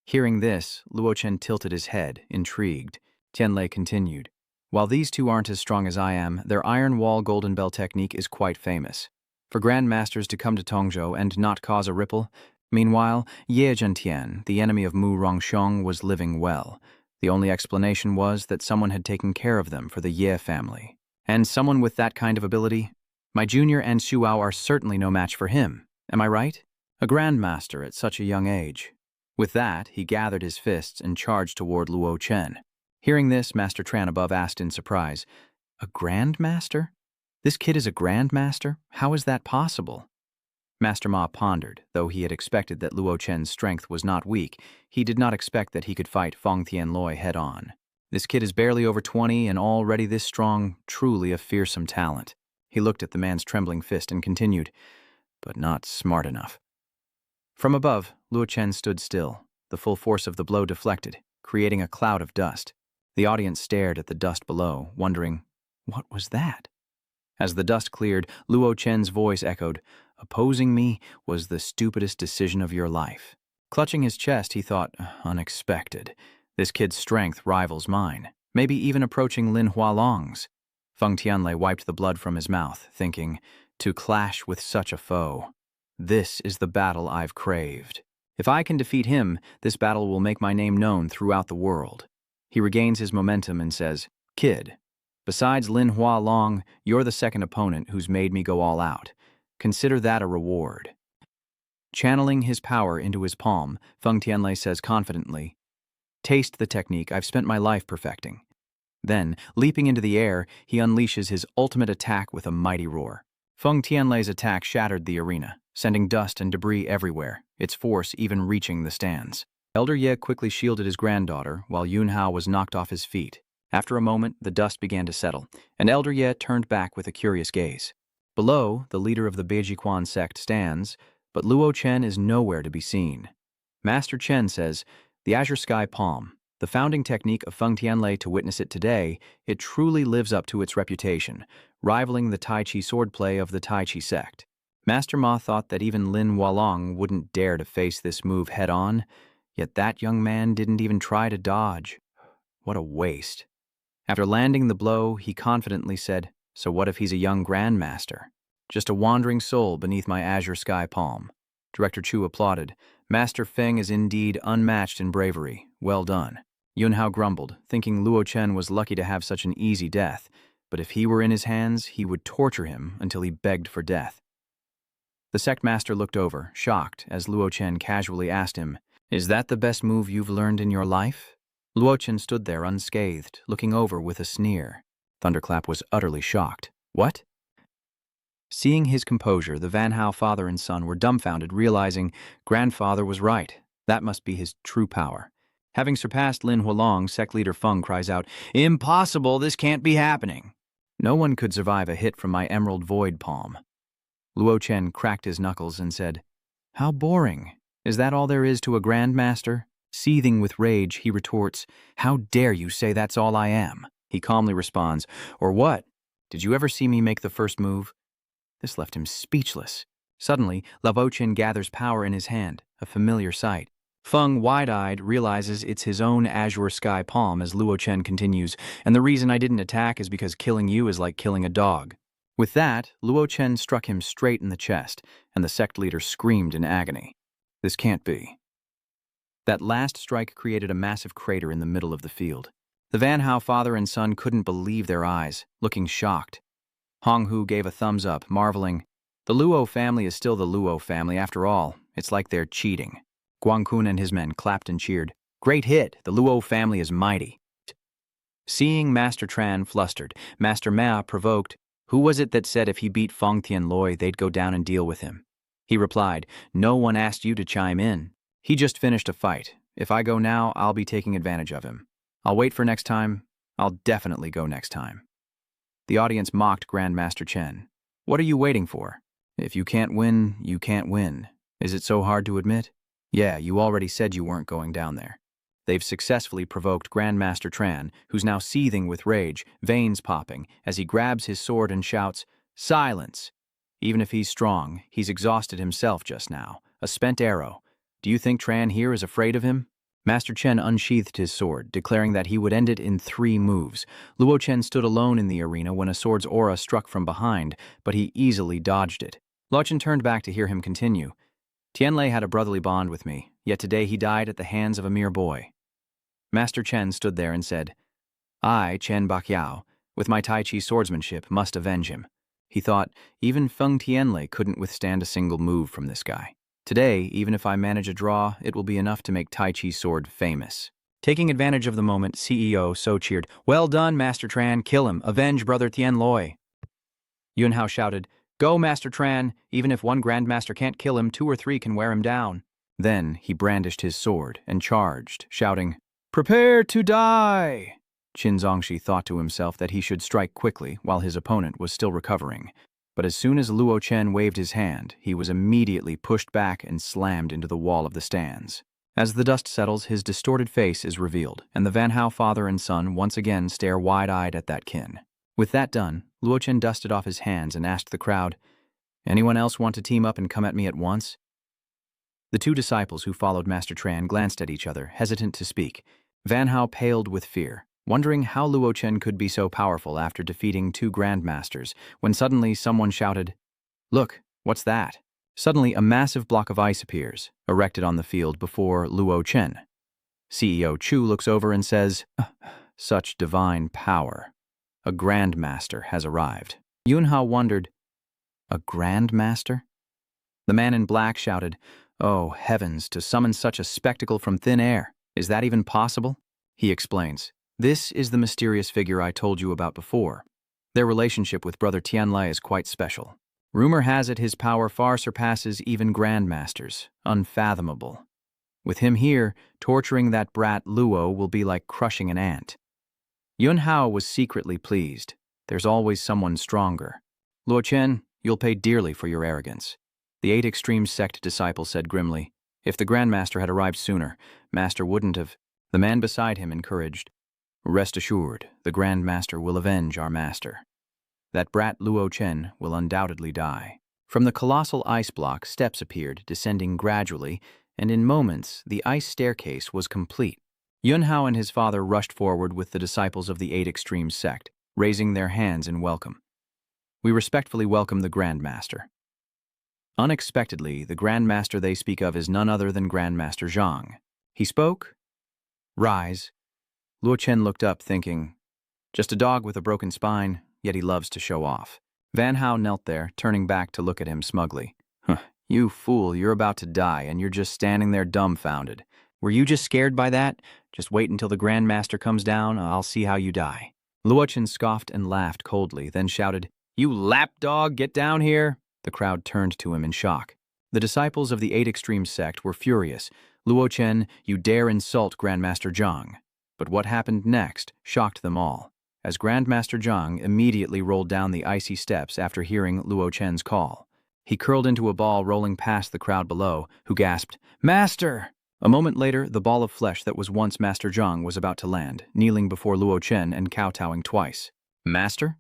Hearing this, Luo Chen tilted his head, intrigued. Tianlei continued. While these two aren't as strong as I am, their Iron Wall Golden Bell technique is quite famous. For grandmasters to come to Tongzhou and not cause a ripple. Meanwhile, Ye Zhentian, the enemy of Mu Rongxiong, was living well. The only explanation was that someone had taken care of them for the Ye family. And someone with that kind of ability? My junior and Shuao are certainly no match for him. Am I right? A grandmaster at such a young age. With that, he gathered his fists and charged toward Luo Chen. Hearing this, Master Tran above asked in surprise, a grandmaster? This kid is a grandmaster? How is that possible? Master Ma pondered. Though he had expected that Luo Chen's strength was not weak, he did not expect that he could fight Feng Tianlei head-on. This kid is barely over 20 and already this strong, truly a fearsome talent. He looked at the man's trembling fist and continued, but not smart enough. From above, Luo Chen stood still, the full force of the blow deflected, creating a cloud of dust. The audience stared at the dust below, wondering, what was that? As the dust cleared, Luo Chen's voice echoed, opposing me was the stupidest decision of your life. Clutching his chest, he thought, unexpected. This kid's strength rivals mine, maybe even approaching Lin Hualong's. Feng Tianlei wiped the blood from his mouth, thinking, to clash with such a foe. This is the battle I've craved. If I can defeat him, this battle will make my name known throughout the world. He regains his momentum and says, kid, Besides Lin Hua Long, you're the second opponent who's made me go all out. Consider that a reward. Channeling his power into his palm, Feng Tianlei says confidently, taste the technique I've spent my life perfecting. Then, leaping into the air, he unleashes his ultimate attack with a mighty roar. Feng Tianlei's attack shattered the arena, sending dust and debris everywhere, its force even reaching the stands. Elder Ye quickly shielded his granddaughter, while Yun Hao was knocked off his feet. After a moment, the dust began to settle, and Elder Ye turned back with a curious gaze. Below, the leader of the Beijiquan sect stands, but Luo Chen is nowhere to be seen. Master Chen says, the Azure Sky Palm, the founding technique of Feng Tianlei to witness it today, it truly lives up to its reputation, rivaling the Tai Chi swordplay of the Tai Chi sect. Master Ma thought that even Lin Hualong wouldn't dare to face this move head-on, yet that young man didn't even try to dodge. What a waste. After landing the blow, he confidently said, so what if he's a young grandmaster? Just a wandering soul beneath my azure sky palm. Director Chu applauded. Master Feng is indeed unmatched in bravery. Well done. Yun Hao grumbled, thinking Luo Chen was lucky to have such an easy death, but if he were in his hands, he would torture him until he begged for death. The sect master looked over, shocked, as Luo Chen casually asked him, is that the best move you've learned in your life? Luo Chen stood there unscathed, looking over with a sneer. Thunderclap was utterly shocked. What? Seeing his composure, the Van Hao father and son were dumbfounded, realizing grandfather was right. That must be his true power. Having surpassed Lin Hualong, sect leader Feng cries out, impossible, this can't be happening. No one could survive a hit from my emerald void palm. Luo Chen cracked his knuckles and said, how boring. Is that all there is to a grandmaster? Seething with rage, he retorts, how dare you say that's all I am? He calmly responds, or what? Did you ever see me make the first move? This left him speechless. Suddenly, Luo Chen gathers power in his hand, a familiar sight. Feng, wide-eyed, realizes it's his own azure sky palm as Luo Chen continues, and the reason I didn't attack is because killing you is like killing a dog. With that, Luo Chen struck him straight in the chest, and the sect leader screamed in agony. This can't be. That last strike created a massive crater in the middle of the field. The Van Hao father and son couldn't believe their eyes, looking shocked. Hong Hu gave a thumbs up, marveling. The Luo family is still the Luo family after all. It's like they're cheating. Guang Kun and his men clapped and cheered. Great hit, the Luo family is mighty. Seeing Master Tran flustered, Master Ma provoked, who was it that said if he beat Feng Tianloi they'd go down and deal with him? He replied, no one asked you to chime in. He just finished a fight. If I go now, I'll be taking advantage of him. I'll wait for next time. I'll definitely go next time. The audience mocked Grandmaster Chen. What are you waiting for? If you can't win, you can't win. Is it so hard to admit? Yeah, you already said you weren't going down there. They've successfully provoked Grandmaster Tran, who's now seething with rage, veins popping, as he grabs his sword and shouts, silence! Even if he's strong, he's exhausted himself just now. A spent arrow. Do you think Tran here is afraid of him? Master Chen unsheathed his sword, declaring that he would end it in 3 moves. Luo Chen stood alone in the arena when a sword's aura struck from behind, but he easily dodged it. Luo Chen turned back to hear him continue. Tianlei had a brotherly bond with me, yet today he died at the hands of a mere boy. Master Chen stood there and said, I, Chen Baqiao, with my Tai Chi swordsmanship, must avenge him. He thought, even Feng Tianlei couldn't withstand a single move from this guy. Today, even if I manage a draw, it will be enough to make Tai Chi's sword famous. Taking advantage of the moment, CEO So cheered, well done, Master Tran, kill him, avenge Brother Tianloi. Yun Hao shouted, go, Master Tran, even if one Grandmaster can't kill him, 2 or 3 can wear him down. Then he brandished his sword and charged, shouting, prepare to die! Qin Zongxi thought to himself that he should strike quickly while his opponent was still recovering. But as soon as Luo Chen waved his hand, he was immediately pushed back and slammed into the wall of the stands. As the dust settles, his distorted face is revealed, and the Van Hao father and son once again stare wide-eyed at that kin. With that done, Luo Chen dusted off his hands and asked the crowd, anyone else want to team up and come at me at once? The 2 disciples who followed Master Tran glanced at each other, hesitant to speak. Van Hao paled with fear, wondering how Luo Chen could be so powerful after defeating 2 grandmasters, when suddenly someone shouted, look, what's that? Suddenly, a massive block of ice appears, erected on the field before Luo Chen. CEO Chu looks over and says, such divine power. A Grandmaster has arrived. Yunhao wondered, a Grandmaster? The man in black shouted, "Oh, heavens, to summon such a spectacle from thin air. Is that even possible?" He explains, "This is the mysterious figure I told you about before. Their relationship with Brother Tianlai is quite special. Rumor has it his power far surpasses even Grandmasters. Unfathomable. With him here, torturing that brat Luo will be like crushing an ant." Yunhao was secretly pleased. There's always someone stronger. "Luo Chen, you'll pay dearly for your arrogance." The 8 Extreme Sect disciple said grimly, "If the Grandmaster had arrived sooner, Master wouldn't have." The man beside him encouraged, "Rest assured, the Grandmaster will avenge our master. That brat Luo Chen will undoubtedly die." From the colossal ice block, steps appeared, descending gradually, and in moments, the ice staircase was complete. Yunhao and his father rushed forward with the disciples of the 8 Extreme Sect, raising their hands in welcome. "We respectfully welcome the Grandmaster." Unexpectedly, the Grandmaster they speak of is none other than Grandmaster Zhang. He spoke, "Rise." Luo Chen looked up, thinking, just a dog with a broken spine, yet he loves to show off. Van Hao knelt there, turning back to look at him smugly. "You fool, you're about to die, and you're just standing there dumbfounded. Were you just scared by that? Just wait until the Grandmaster comes down, I'll see how you die." Luo Chen scoffed and laughed coldly, then shouted, "You lapdog, get down here!" The crowd turned to him in shock. The disciples of the 8 Extreme Sect were furious. "Luo Chen, you dare insult Grandmaster Zhang." But what happened next shocked them all, as Grandmaster Zhang immediately rolled down the icy steps after hearing Luo Chen's call. He curled into a ball rolling past the crowd below, who gasped, "Master!" A moment later, the ball of flesh that was once Master Zhang was about to land, kneeling before Luo Chen and kowtowing twice. "Master?"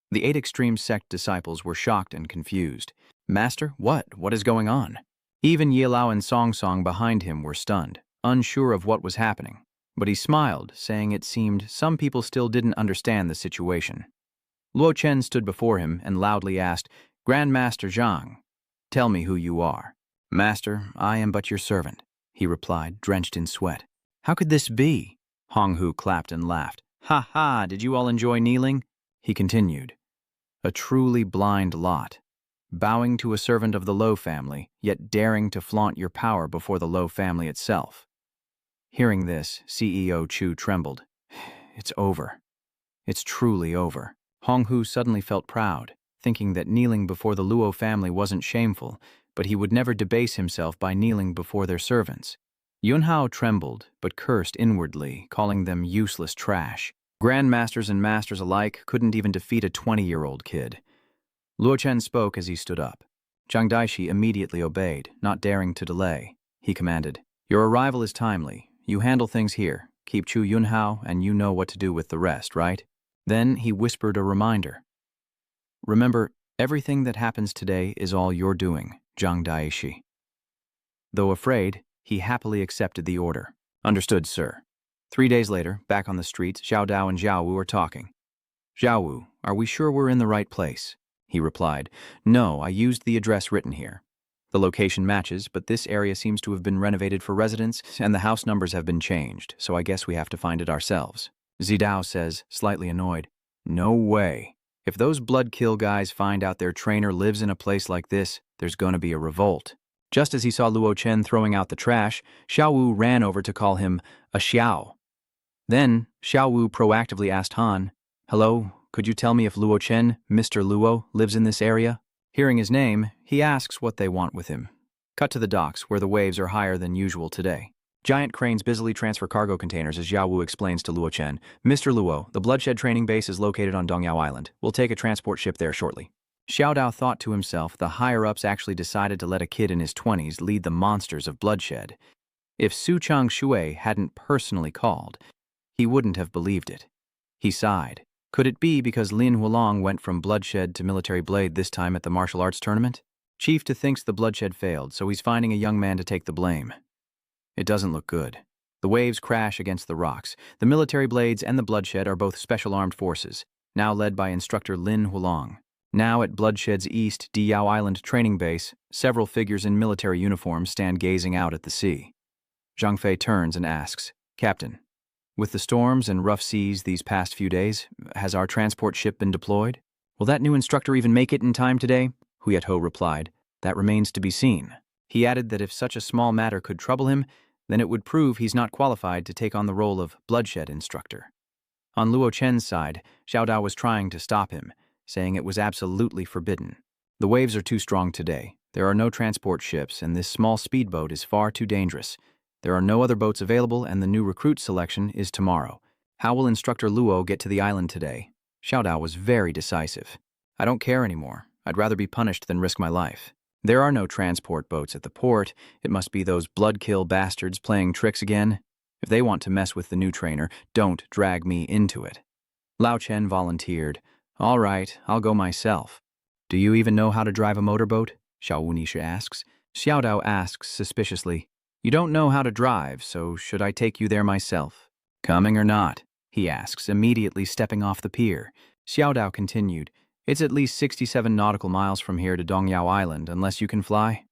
The 8 Extreme Sect disciples were shocked and confused. "Master, what? What is going on?" Even Yilao and Song Song behind him were stunned, unsure of what was happening. But he smiled, saying it seemed some people still didn't understand the situation. Luo Chen stood before him and loudly asked, "Grandmaster Zhang, tell me who you are." "Master, I am but your servant," he replied, drenched in sweat. "How could this be?" Hong Hu clapped and laughed. "Ha ha, did you all enjoy kneeling?" He continued, "A truly blind lot. Bowing to a servant of the Lo family, yet daring to flaunt your power before the Lo family itself." Hearing this, CEO Chu trembled. "It's over. It's truly over." Hong Hu suddenly felt proud, thinking that kneeling before the Luo family wasn't shameful, but he would never debase himself by kneeling before their servants. Yunhao trembled, but cursed inwardly, calling them useless trash. Grandmasters and masters alike couldn't even defeat a 20-year-old kid. Luo Chen spoke as he stood up. Zhang Daishi immediately obeyed, not daring to delay. He commanded, "Your arrival is timely. You handle things here. Keep Chu Yunhao, and you know what to do with the rest, right?" Then he whispered a reminder. "Remember, everything that happens today is all your doing, Zhang Daishi." Though afraid, he happily accepted the order. "Understood, sir." 3 days later, back on the streets, Showdown and Xiaowu are talking. "Xiaowu, are we sure we're in the right place?" He replied, "No, I used the address written here. The location matches, but this area seems to have been renovated for residents, and the house numbers have been changed, so I guess we have to find it ourselves." Zidao says, slightly annoyed, "No way. If those blood-kill guys find out their trainer lives in a place like this, there's gonna be a revolt." Just as he saw Luo Chen throwing out the trash, Xiaowu ran over to call him a Xiao. Then, Xiaowu proactively asked Han, "Hello, could you tell me if Luo Chen, Mr. Luo, lives in this area?" Hearing his name, he asks what they want with him. Cut to the docks, where the waves are higher than usual today. Giant cranes busily transfer cargo containers as Xiaowu explains to Luo Chen, "Mr. Luo, the Bloodshed training base is located on Dongyao Island. We'll take a transport ship there shortly." Xiaodao thought to himself the higher-ups actually decided to let a kid in his 20s lead the monsters of Bloodshed. If Su Chang Shui hadn't personally called, he wouldn't have believed it. He sighed. Could it be because Lin Huolong went from Bloodshed to Military Blade this time at the martial arts tournament? Chief Tu thinks the Bloodshed failed, so he's finding a young man to take the blame. It doesn't look good. The waves crash against the rocks. The Military Blades and the Bloodshed are both special armed forces, now led by instructor Lin Huolong. Now at Bloodshed's East Diyao Island training base, several figures in military uniforms stand gazing out at the sea. Zhang Fei turns and asks, "Captain, With the storms and rough seas these past few days, has our transport ship been deployed? Will that new instructor even make it in time today? Huyeto replied. That remains to be seen. He added that if such a small matter could trouble him, then it would prove he's not qualified to take on the role of bloodshed instructor. On Luo Chen's side, Showdown was trying to stop him, saying it was absolutely forbidden. The waves are too strong today. There are no transport ships, and this small speedboat is far too dangerous. There are no other boats available, and the new recruit selection is tomorrow. How will Instructor Luo get to the island today? Xiaodao was very decisive. I don't care anymore. I'd rather be punished than risk my life. There are no transport boats at the port. It must be those bloodkill bastards playing tricks again. If they want to mess with the new trainer, don't drag me into it. Lao Chen volunteered. All right, I'll go myself. Do you even know how to drive a motorboat? Xiao Wunisha asks. Xiaodao asks suspiciously. You don't know how to drive, so should I take you there myself? Coming or not? He asks, immediately stepping off the pier. Xiaodao continued. It's at least 67 nautical miles from here to Dongyao Island, unless you can fly.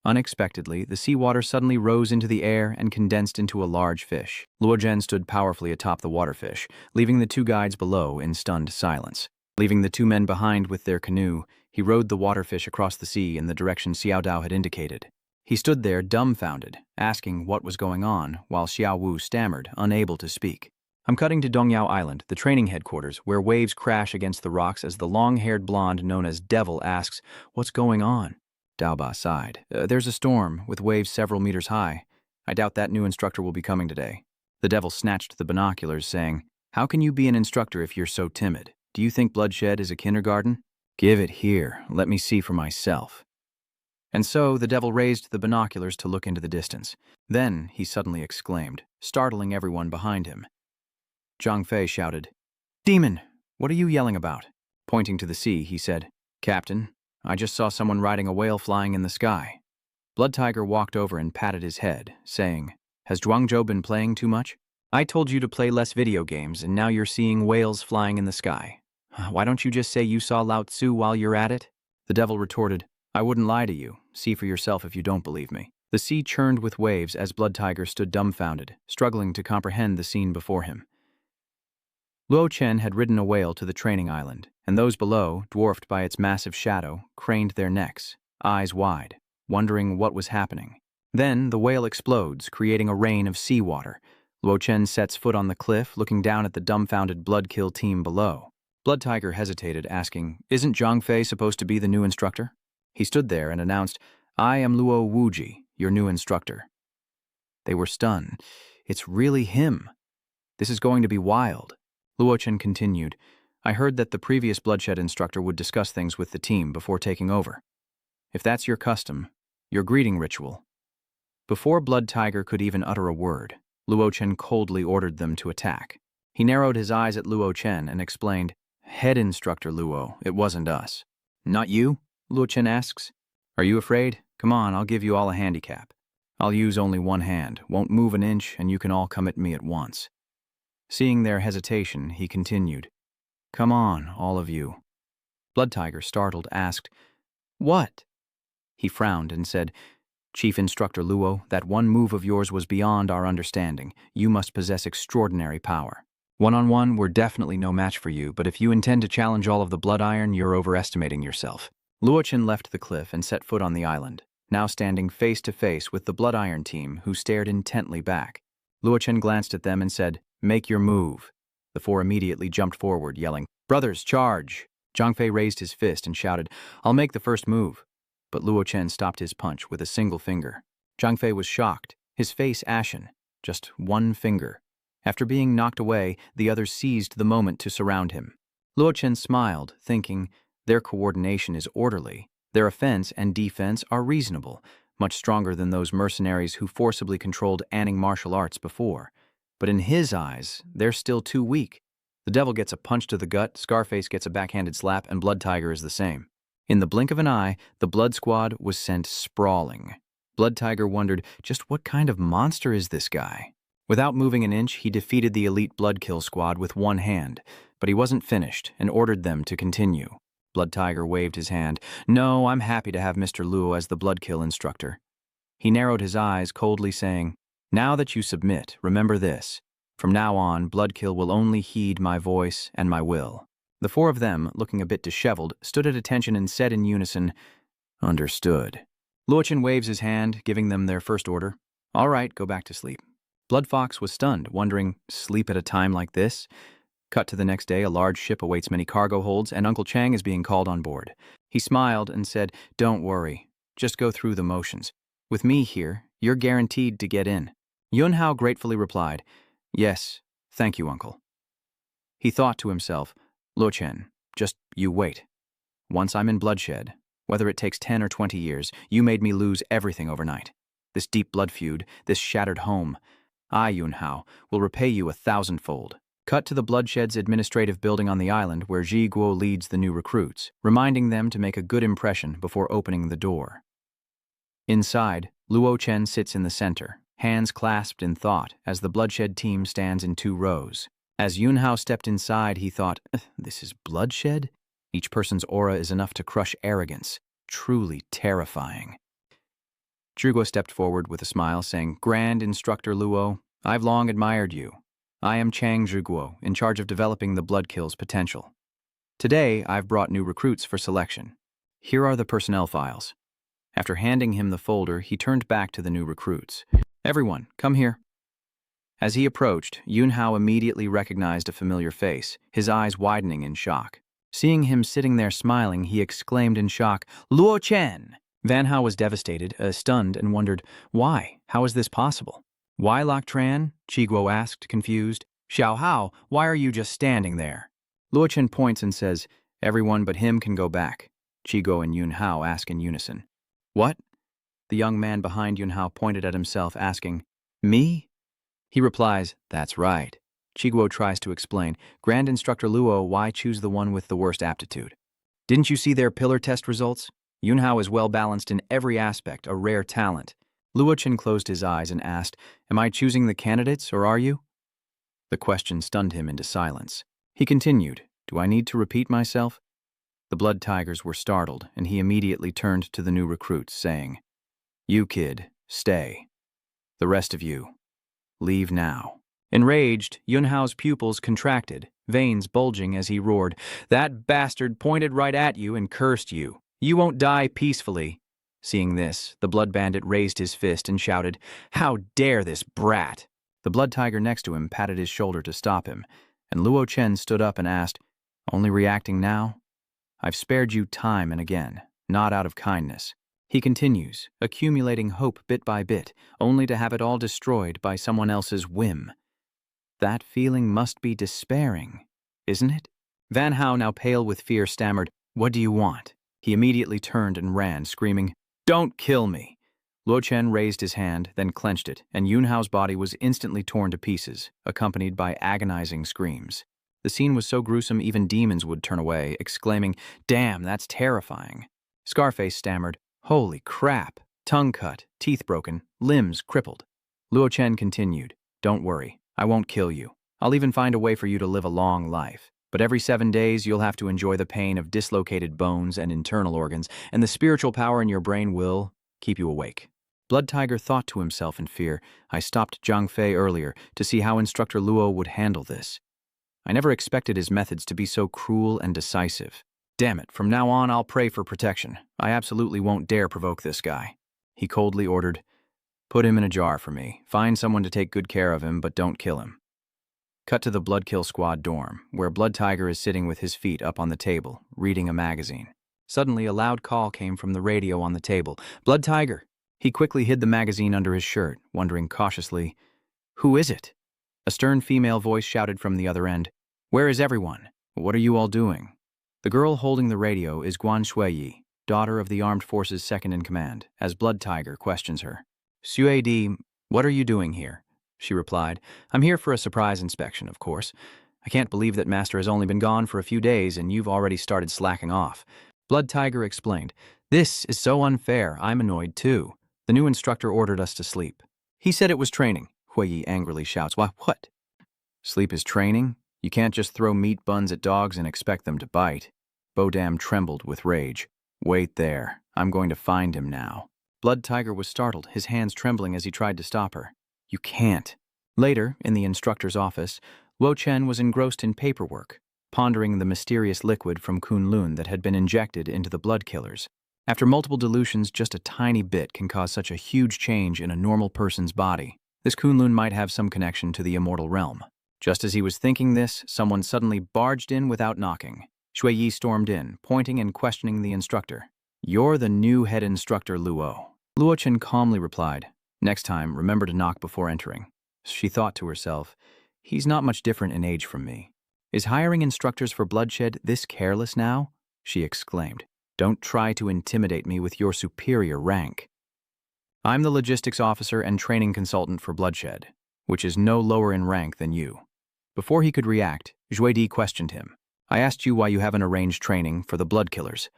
Unexpectedly, the seawater suddenly rose into the air and condensed into a large fish. Luo Zhen stood powerfully atop the waterfish, leaving the two guides below in stunned silence. Leaving the two men behind with their canoe, he rowed the waterfish across the sea in the direction Xiaodao had indicated. He stood there dumbfounded, asking what was going on, while Xiao Wu stammered, unable to speak. I'm cutting to Dongyao Island, the training headquarters, where waves crash against the rocks as the long-haired blonde known as Devil asks, What's going on? Daoba sighed. There's a storm, with waves several meters high. I doubt that new instructor will be coming today. The Devil snatched the binoculars, saying, How can you be an instructor if you're so timid? Do you think bloodshed is a kindergarten? Give it here. Let me see for myself. And so the Devil raised the binoculars to look into the distance. Then he suddenly exclaimed, startling everyone behind him. Zhang Fei shouted, Demon, what are you yelling about? Pointing to the sea, he said, Captain, I just saw someone riding a whale flying in the sky. Blood Tiger walked over and patted his head, saying, Has Zhuangzhou been playing too much? I told you to play less video games, and now you're seeing whales flying in the sky. Why don't you just say you saw Lao Tzu while you're at it? The Devil retorted, I wouldn't lie to you. See for yourself if you don't believe me. The sea churned with waves as Blood Tiger stood dumbfounded, struggling to comprehend the scene before him. Luo Chen had ridden a whale to the training island, and those below, dwarfed by its massive shadow, craned their necks, eyes wide, wondering what was happening. Then the whale explodes, creating a rain of seawater. Luo Chen sets foot on the cliff, looking down at the dumbfounded Bloodkill team below. Blood Tiger hesitated, asking, Isn't Zhang Fei supposed to be the new instructor? He stood there and announced, I am Luo Wuji, your new instructor. They were stunned. It's really him. This is going to be wild. Luo Chen continued, I heard that the previous bloodshed instructor would discuss things with the team before taking over. If that's your custom, your greeting ritual. Before Blood Tiger could even utter a word, Luo Chen coldly ordered them to attack. He narrowed his eyes at Luo Chen and explained, Head instructor Luo, it wasn't us. Not you? Luo Chen asks. Are you afraid? Come on, I'll give you all a handicap. I'll use only one hand, won't move an inch, and you can all come at me at once. Seeing their hesitation, he continued, Come on, all of you. Blood Tiger, startled, asked, What? He frowned and said, Chief Instructor Luo, that one move of yours was beyond our understanding. You must possess extraordinary power. One-on-one, we're definitely no match for you, but if you intend to challenge all of the Blood Iron, you're overestimating yourself. Luo Chen left the cliff and set foot on the island, now standing face to face with the Blood Iron team, who stared intently back. Luo Chen glanced at them and said, Make your move. The four immediately jumped forward, yelling, Brothers, charge! Zhang Fei raised his fist and shouted, I'll make the first move. But Luo Chen stopped his punch with a single finger. Zhang Fei was shocked, his face ashen, just one finger. After being knocked away, the others seized the moment to surround him. Luo Chen smiled, thinking, Their coordination is orderly. Their offense and defense are reasonable, much stronger than those mercenaries who forcibly controlled Anning martial arts before. But in his eyes, they're still too weak. The Devil gets a punch to the gut, Scarface gets a backhanded slap, and Blood Tiger is the same. In the blink of an eye, the Blood Squad was sent sprawling. Blood Tiger wondered, just what kind of monster is this guy? Without moving an inch, he defeated the elite Bloodkill squad with one hand, but he wasn't finished and ordered them to continue. Blood Tiger waved his hand. No, I'm happy to have Mr. Luo as the Bloodkill instructor. He narrowed his eyes, coldly saying, Now that you submit, remember this. From now on, Bloodkill will only heed my voice and my will." The four of them, looking a bit disheveled, stood at attention and said in unison, "Understood." Luochen waves his hand, giving them their first order. "All right, go back to sleep." Bloodfox was stunned, wondering, sleep at a time like this? Cut to the next day, a large ship awaits many cargo holds, and Uncle Chang is being called on board. He smiled and said, "Don't worry, just go through the motions. With me here, you're guaranteed to get in." Yunhao gratefully replied, "Yes, thank you, Uncle." He thought to himself, "Luochen, just you wait. Once I'm in bloodshed, whether it takes 10 or 20 years, you made me lose everything overnight. This deep blood feud, this shattered home. I, Yunhao, will repay you 1,000-fold." Cut to the Bloodshed's administrative building on the island where Ji Guo leads the new recruits, reminding them to make a good impression before opening the door. Inside, Luo Chen sits in the center, hands clasped in thought as the Bloodshed team stands in 2 rows. As Yunhao stepped inside, he thought, "This is bloodshed? Each person's aura is enough to crush arrogance. Truly terrifying." Zhuguo stepped forward with a smile, saying, "Grand Instructor Luo, I've long admired you. I am Chang Zhuguo, in charge of developing the Bloodkill's potential. Today, I've brought new recruits for selection. Here are the personnel files." After handing him the folder, he turned back to the new recruits. "Everyone, come here." As he approached, Yunhao immediately recognized a familiar face, his eyes widening in shock. Seeing him sitting there smiling, he exclaimed in shock, "Luo Chen!" Van Hao was devastated, stunned, and wondered, "Why? How is this possible?" "Why, Lok Tran?" Chiguo asked, confused. "Xiao Hao, why are you just standing there?" Luo Chen points and says, "Everyone but him can go back." Chiguo and Yunhao ask in unison. "What?" The young man behind Yunhao pointed at himself, asking, "Me?" He replies, "That's right." Chiguo tries to explain, "Grand Instructor Luo, why choose the one with the worst aptitude? Didn't you see their pillar test results? Yunhao is well-balanced in every aspect, a rare talent." Luo Chen closed his eyes and asked, "Am I choosing the candidates, or are you?" The question stunned him into silence. He continued, "Do I need to repeat myself?" The Blood Tigers were startled, and he immediately turned to the new recruits, saying, "You, kid, stay. The rest of you, leave now." Enraged, Yunhao's pupils contracted, veins bulging as he roared, "That bastard pointed right at you and cursed you. You won't die peacefully." Seeing this, the Blood Bandit raised his fist and shouted, "How dare this brat!" The Blood Tiger next to him patted his shoulder to stop him, and Luo Chen stood up and asked, "Only reacting now? I've spared you time and again, not out of kindness." He continues, accumulating hope bit by bit, only to have it all destroyed by someone else's whim. That feeling must be despairing, isn't it? Van Hao, now pale with fear, stammered, "What do you want?" He immediately turned and ran, screaming, "Don't kill me!" Luo Chen raised his hand, then clenched it, and Yunhao's body was instantly torn to pieces, accompanied by agonizing screams. The scene was so gruesome even demons would turn away, exclaiming, "Damn, that's terrifying." Scarface stammered, "Holy crap!" Tongue cut, teeth broken, limbs crippled. Luo Chen continued, "Don't worry, I won't kill you. I'll even find a way for you to live a long life. But every 7 days, you'll have to enjoy the pain of dislocated bones and internal organs, and the spiritual power in your brain will keep you awake." Blood Tiger thought to himself in fear, "I stopped Zhang Fei earlier to see how Instructor Luo would handle this. I never expected his methods to be so cruel and decisive. Damn it, from now on I'll pray for protection. I absolutely won't dare provoke this guy." He coldly ordered, "Put him in a jar for me. Find someone to take good care of him, but don't kill him." Cut to the Bloodkill Squad dorm, where Blood Tiger is sitting with his feet up on the table, reading a magazine. Suddenly, a loud call came from the radio on the table. "Blood Tiger!" He quickly hid the magazine under his shirt, wondering cautiously, "Who is it?" A stern female voice shouted from the other end, "Where is everyone? What are you all doing?" The girl holding the radio is Guan Shuiyi, daughter of the Armed Forces second-in-command, as Blood Tiger questions her. "Sui Di, what are you doing here?" She replied, "I'm here for a surprise inspection, of course. I can't believe that Master has only been gone for a few days and you've already started slacking off." Blood Tiger explained, "This is so unfair, I'm annoyed too. The new instructor ordered us to sleep." "He said it was training," Huiyi angrily shouts. "Why, what? Sleep is training? You can't just throw meat buns at dogs and expect them to bite." Bodam trembled with rage. "Wait there. I'm going to find him now." Blood Tiger was startled, his hands trembling as he tried to stop her. "You can't. Later, in the instructor's office, Luo Chen was engrossed in paperwork, pondering the mysterious liquid from Kunloon that had been injected into the blood killers. After multiple dilutions, just a tiny bit can cause such a huge change in a normal person's body. This Kunloon might have some connection to the immortal realm. Just as he was thinking this, someone suddenly barged in without knocking. Shui Yi stormed in, pointing and questioning the instructor. "You're the new head instructor, Luo." Luo Chen calmly replied, "Next time, remember to knock before entering." She thought to herself, "He's not much different in age from me." "Is hiring instructors for bloodshed this careless now?" she exclaimed. "Don't try to intimidate me with your superior rank. I'm the logistics officer and training consultant for bloodshed, which is no lower in rank than you." Before he could react, Zhuidi questioned him. "I asked you why you haven't arranged training for the blood killers.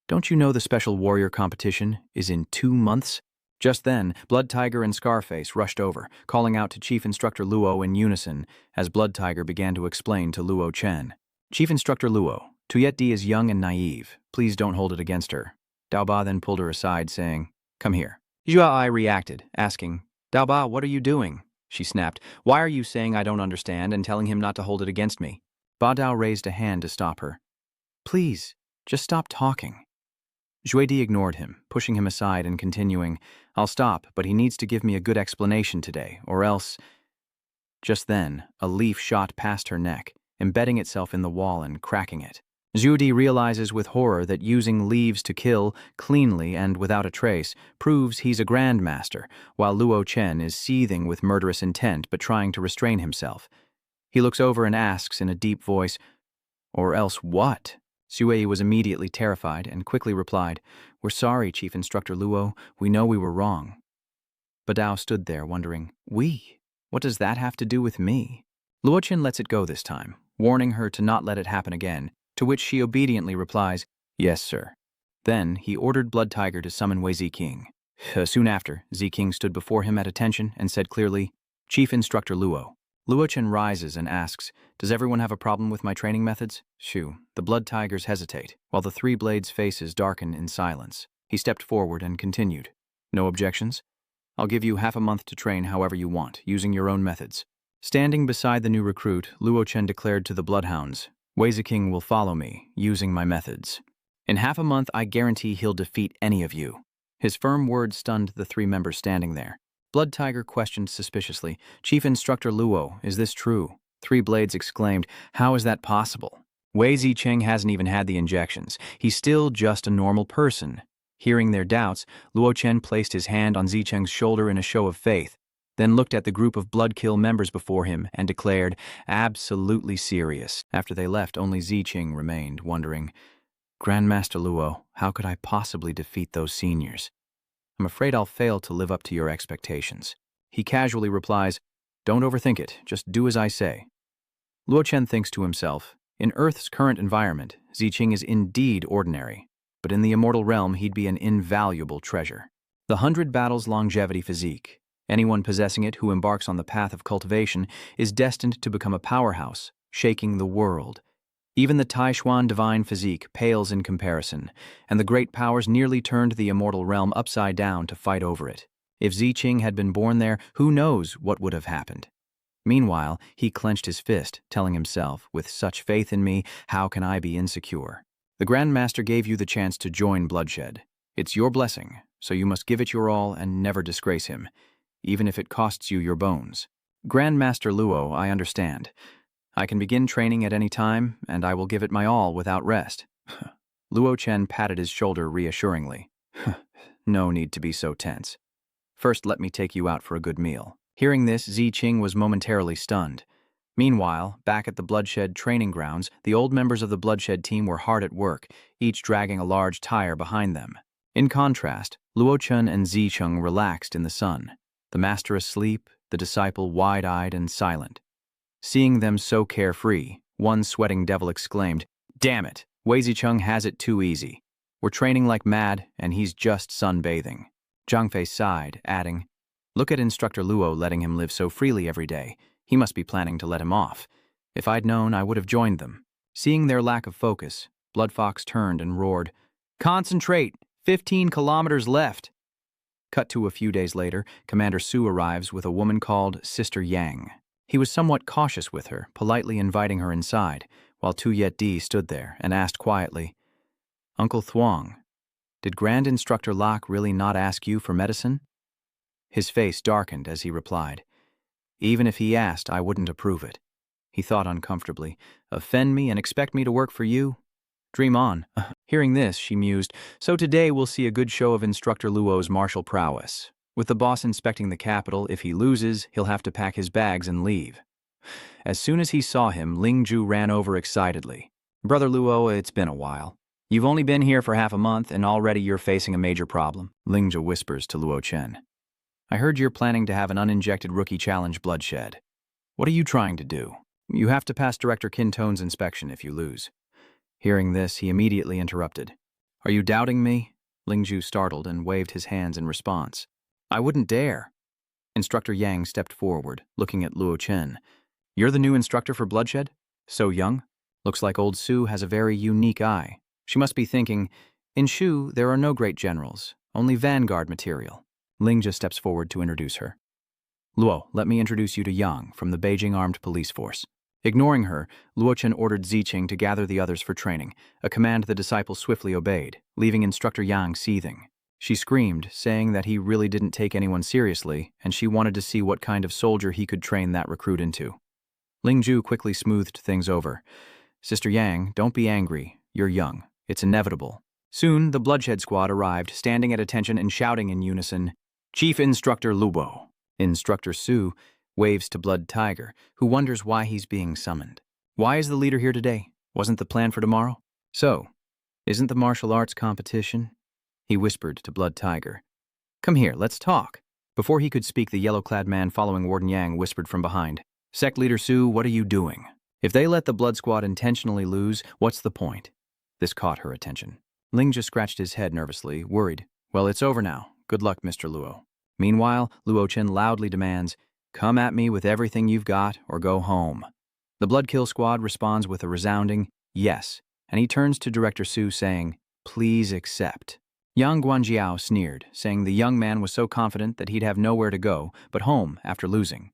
Don't you know the special warrior competition is in 2 months? Just then, Blood Tiger and Scarface rushed over, calling out to Chief Instructor Luo in unison as Blood Tiger began to explain to Luo Chen. "Chief Instructor Luo, Tuyet Di is young and naive. Please don't hold it against her." Daoba then pulled her aside, saying, "Come here." Zhua Ai reacted, asking, "Daoba, what are you doing?" She snapped, "Why are you saying I don't understand and telling him not to hold it against me?" Ba Dao raised a hand to stop her. "Please, just stop talking." Zhuidi ignored him, pushing him aside and continuing, "I'll stop, but he needs to give me a good explanation today, or else—" Just then, a leaf shot past her neck, embedding itself in the wall and cracking it. Zhuidi realizes with horror that using leaves to kill, cleanly and without a trace, proves he's a grandmaster, while Luo Chen is seething with murderous intent but trying to restrain himself. He looks over and asks in a deep voice, "Or else what?" Sui was immediately terrified and quickly replied, "We're sorry, Chief Instructor Luo. We know we were wrong." Badao stood there wondering, "We? What does that have to do with me?" Luo Chen lets it go this time, warning her to not let it happen again, to which she obediently replies, "Yes, sir." Then he ordered Blood Tiger to summon Wei Ziking. Soon after, Ziking stood before him at attention and said clearly, "Chief Instructor Luo." Luo Chen rises and asks, "Does everyone have a problem with my training methods?" Shoo. The Blood Tigers hesitate, while the three blades' faces darken in silence. He stepped forward and continued, "No objections? I'll give you half a month to train however you want, using your own methods." Standing beside the new recruit, Luo Chen declared to the Bloodhounds, "Wei Ziking will follow me, using my methods. In half a month, I guarantee he'll defeat any of you." His firm words stunned the three members standing there. Blood Tiger questioned suspiciously, "Chief Instructor Luo, is this true?" Three Blades exclaimed, "How is that possible? Wei Zicheng hasn't even had the injections. He's still just a normal person." Hearing their doubts, Luo Chen placed his hand on Zicheng's shoulder in a show of faith, then looked at the group of Bloodkill members before him and declared, "Absolutely serious." After they left, only Zicheng remained, wondering, "Grandmaster Luo, how could I possibly defeat those seniors? I'm afraid I'll fail to live up to your expectations." He casually replies, "Don't overthink it, just do as I say." Luo Chen thinks to himself, in Earth's current environment, Zicheng is indeed ordinary, but in the immortal realm he'd be an invaluable treasure. The 100 battles longevity physique. Anyone possessing it who embarks on the path of cultivation is destined to become a powerhouse, shaking the world. Even the Taishuan divine physique pales in comparison, and the great powers nearly turned the immortal realm upside down to fight over it. If Zicheng had been born there, who knows what would have happened? Meanwhile, he clenched his fist, telling himself, "With such faith in me, how can I be insecure?" The Grandmaster gave you the chance to join bloodshed. It's your blessing, so you must give it your all and never disgrace him, even if it costs you your bones. Grandmaster Luo, I understand. I can begin training at any time, and I will give it my all without rest. Luo Chen patted his shoulder reassuringly. No need to be so tense. First, let me take you out for a good meal. Hearing this, Zicheng was momentarily stunned. Meanwhile, back at the Bloodshed training grounds, the old members of the Bloodshed team were hard at work, each dragging a large tire behind them. In contrast, Luo Chen and Zicheng relaxed in the sun, the master asleep, the disciple wide-eyed and silent. Seeing them so carefree, one sweating devil exclaimed, "Damn it, Wei Zicheng has it too easy. We're training like mad, and he's just sunbathing." Zhang Fei sighed, adding, "Look at Instructor Luo letting him live so freely every day. He must be planning to let him off. If I'd known, I would have joined them." Seeing their lack of focus, Blood Fox turned and roared, "Concentrate! 15 kilometers left!" Cut to a few days later, Commander Su arrives with a woman called Sister Yang. He was somewhat cautious with her, politely inviting her inside, while Tu Yet Di stood there and asked quietly, "Uncle Thuong, did Grand Instructor Locke really not ask you for medicine?" His face darkened as he replied, "Even if he asked, I wouldn't approve it." He thought uncomfortably, "Offend me and expect me to work for you? Dream on." Hearing this, she mused, "So today we'll see a good show of Instructor Luo's martial prowess. With the boss inspecting the capital, if he loses, he'll have to pack his bags and leave." As soon as he saw him, Ling Ju ran over excitedly. "Brother Luo, it's been a while. You've only been here for half a month, and already you're facing a major problem." Ling Ju whispers to Luo Chen, "I heard you're planning to have an uninjected rookie challenge bloodshed. What are you trying to do? You have to pass Director Qin Tone's inspection if you lose." Hearing this, he immediately interrupted. "Are you doubting me?" Ling Ju startled and waved his hands in response. "I wouldn't dare." Instructor Yang stepped forward, looking at Luo Chen. "You're the new instructor for bloodshed? So young? Looks like old Su has a very unique eye. She must be thinking, in Shu, there are no great generals, only vanguard material." Ling Ju steps forward to introduce her. "Luo, let me introduce you to Yang from the Beijing Armed Police Force." Ignoring her, Luo Chen ordered Ziqing to gather the others for training, a command the disciple swiftly obeyed, leaving Instructor Yang seething. She screamed, saying that he really didn't take anyone seriously, and she wanted to see what kind of soldier he could train that recruit into. Ling Ju quickly smoothed things over. "Sister Yang, don't be angry. You're young. It's inevitable." Soon, the Bloodshed Squad arrived, standing at attention and shouting in unison, "Chief Instructor Luo." Instructor Su waves to Blood Tiger, who wonders why he's being summoned. "Why is the leader here today? Wasn't the plan for tomorrow?" "So, isn't the martial arts competition?" he whispered to Blood Tiger. "Come here, let's talk." Before he could speak, the yellow-clad man following Warden Yang whispered from behind, "Sect Leader Su, what are you doing? If they let the Blood Squad intentionally lose, what's the point?" This caught her attention. Ling just scratched his head nervously, worried. "Well, it's over now. Good luck, Mr. Luo." Meanwhile, Luo Chen loudly demands, "Come at me with everything you've got, or go home." The Bloodkill Squad responds with a resounding yes, and he turns to Director Su saying, "Please accept." Yang Guanjiao sneered, saying the young man was so confident that he'd have nowhere to go but home after losing.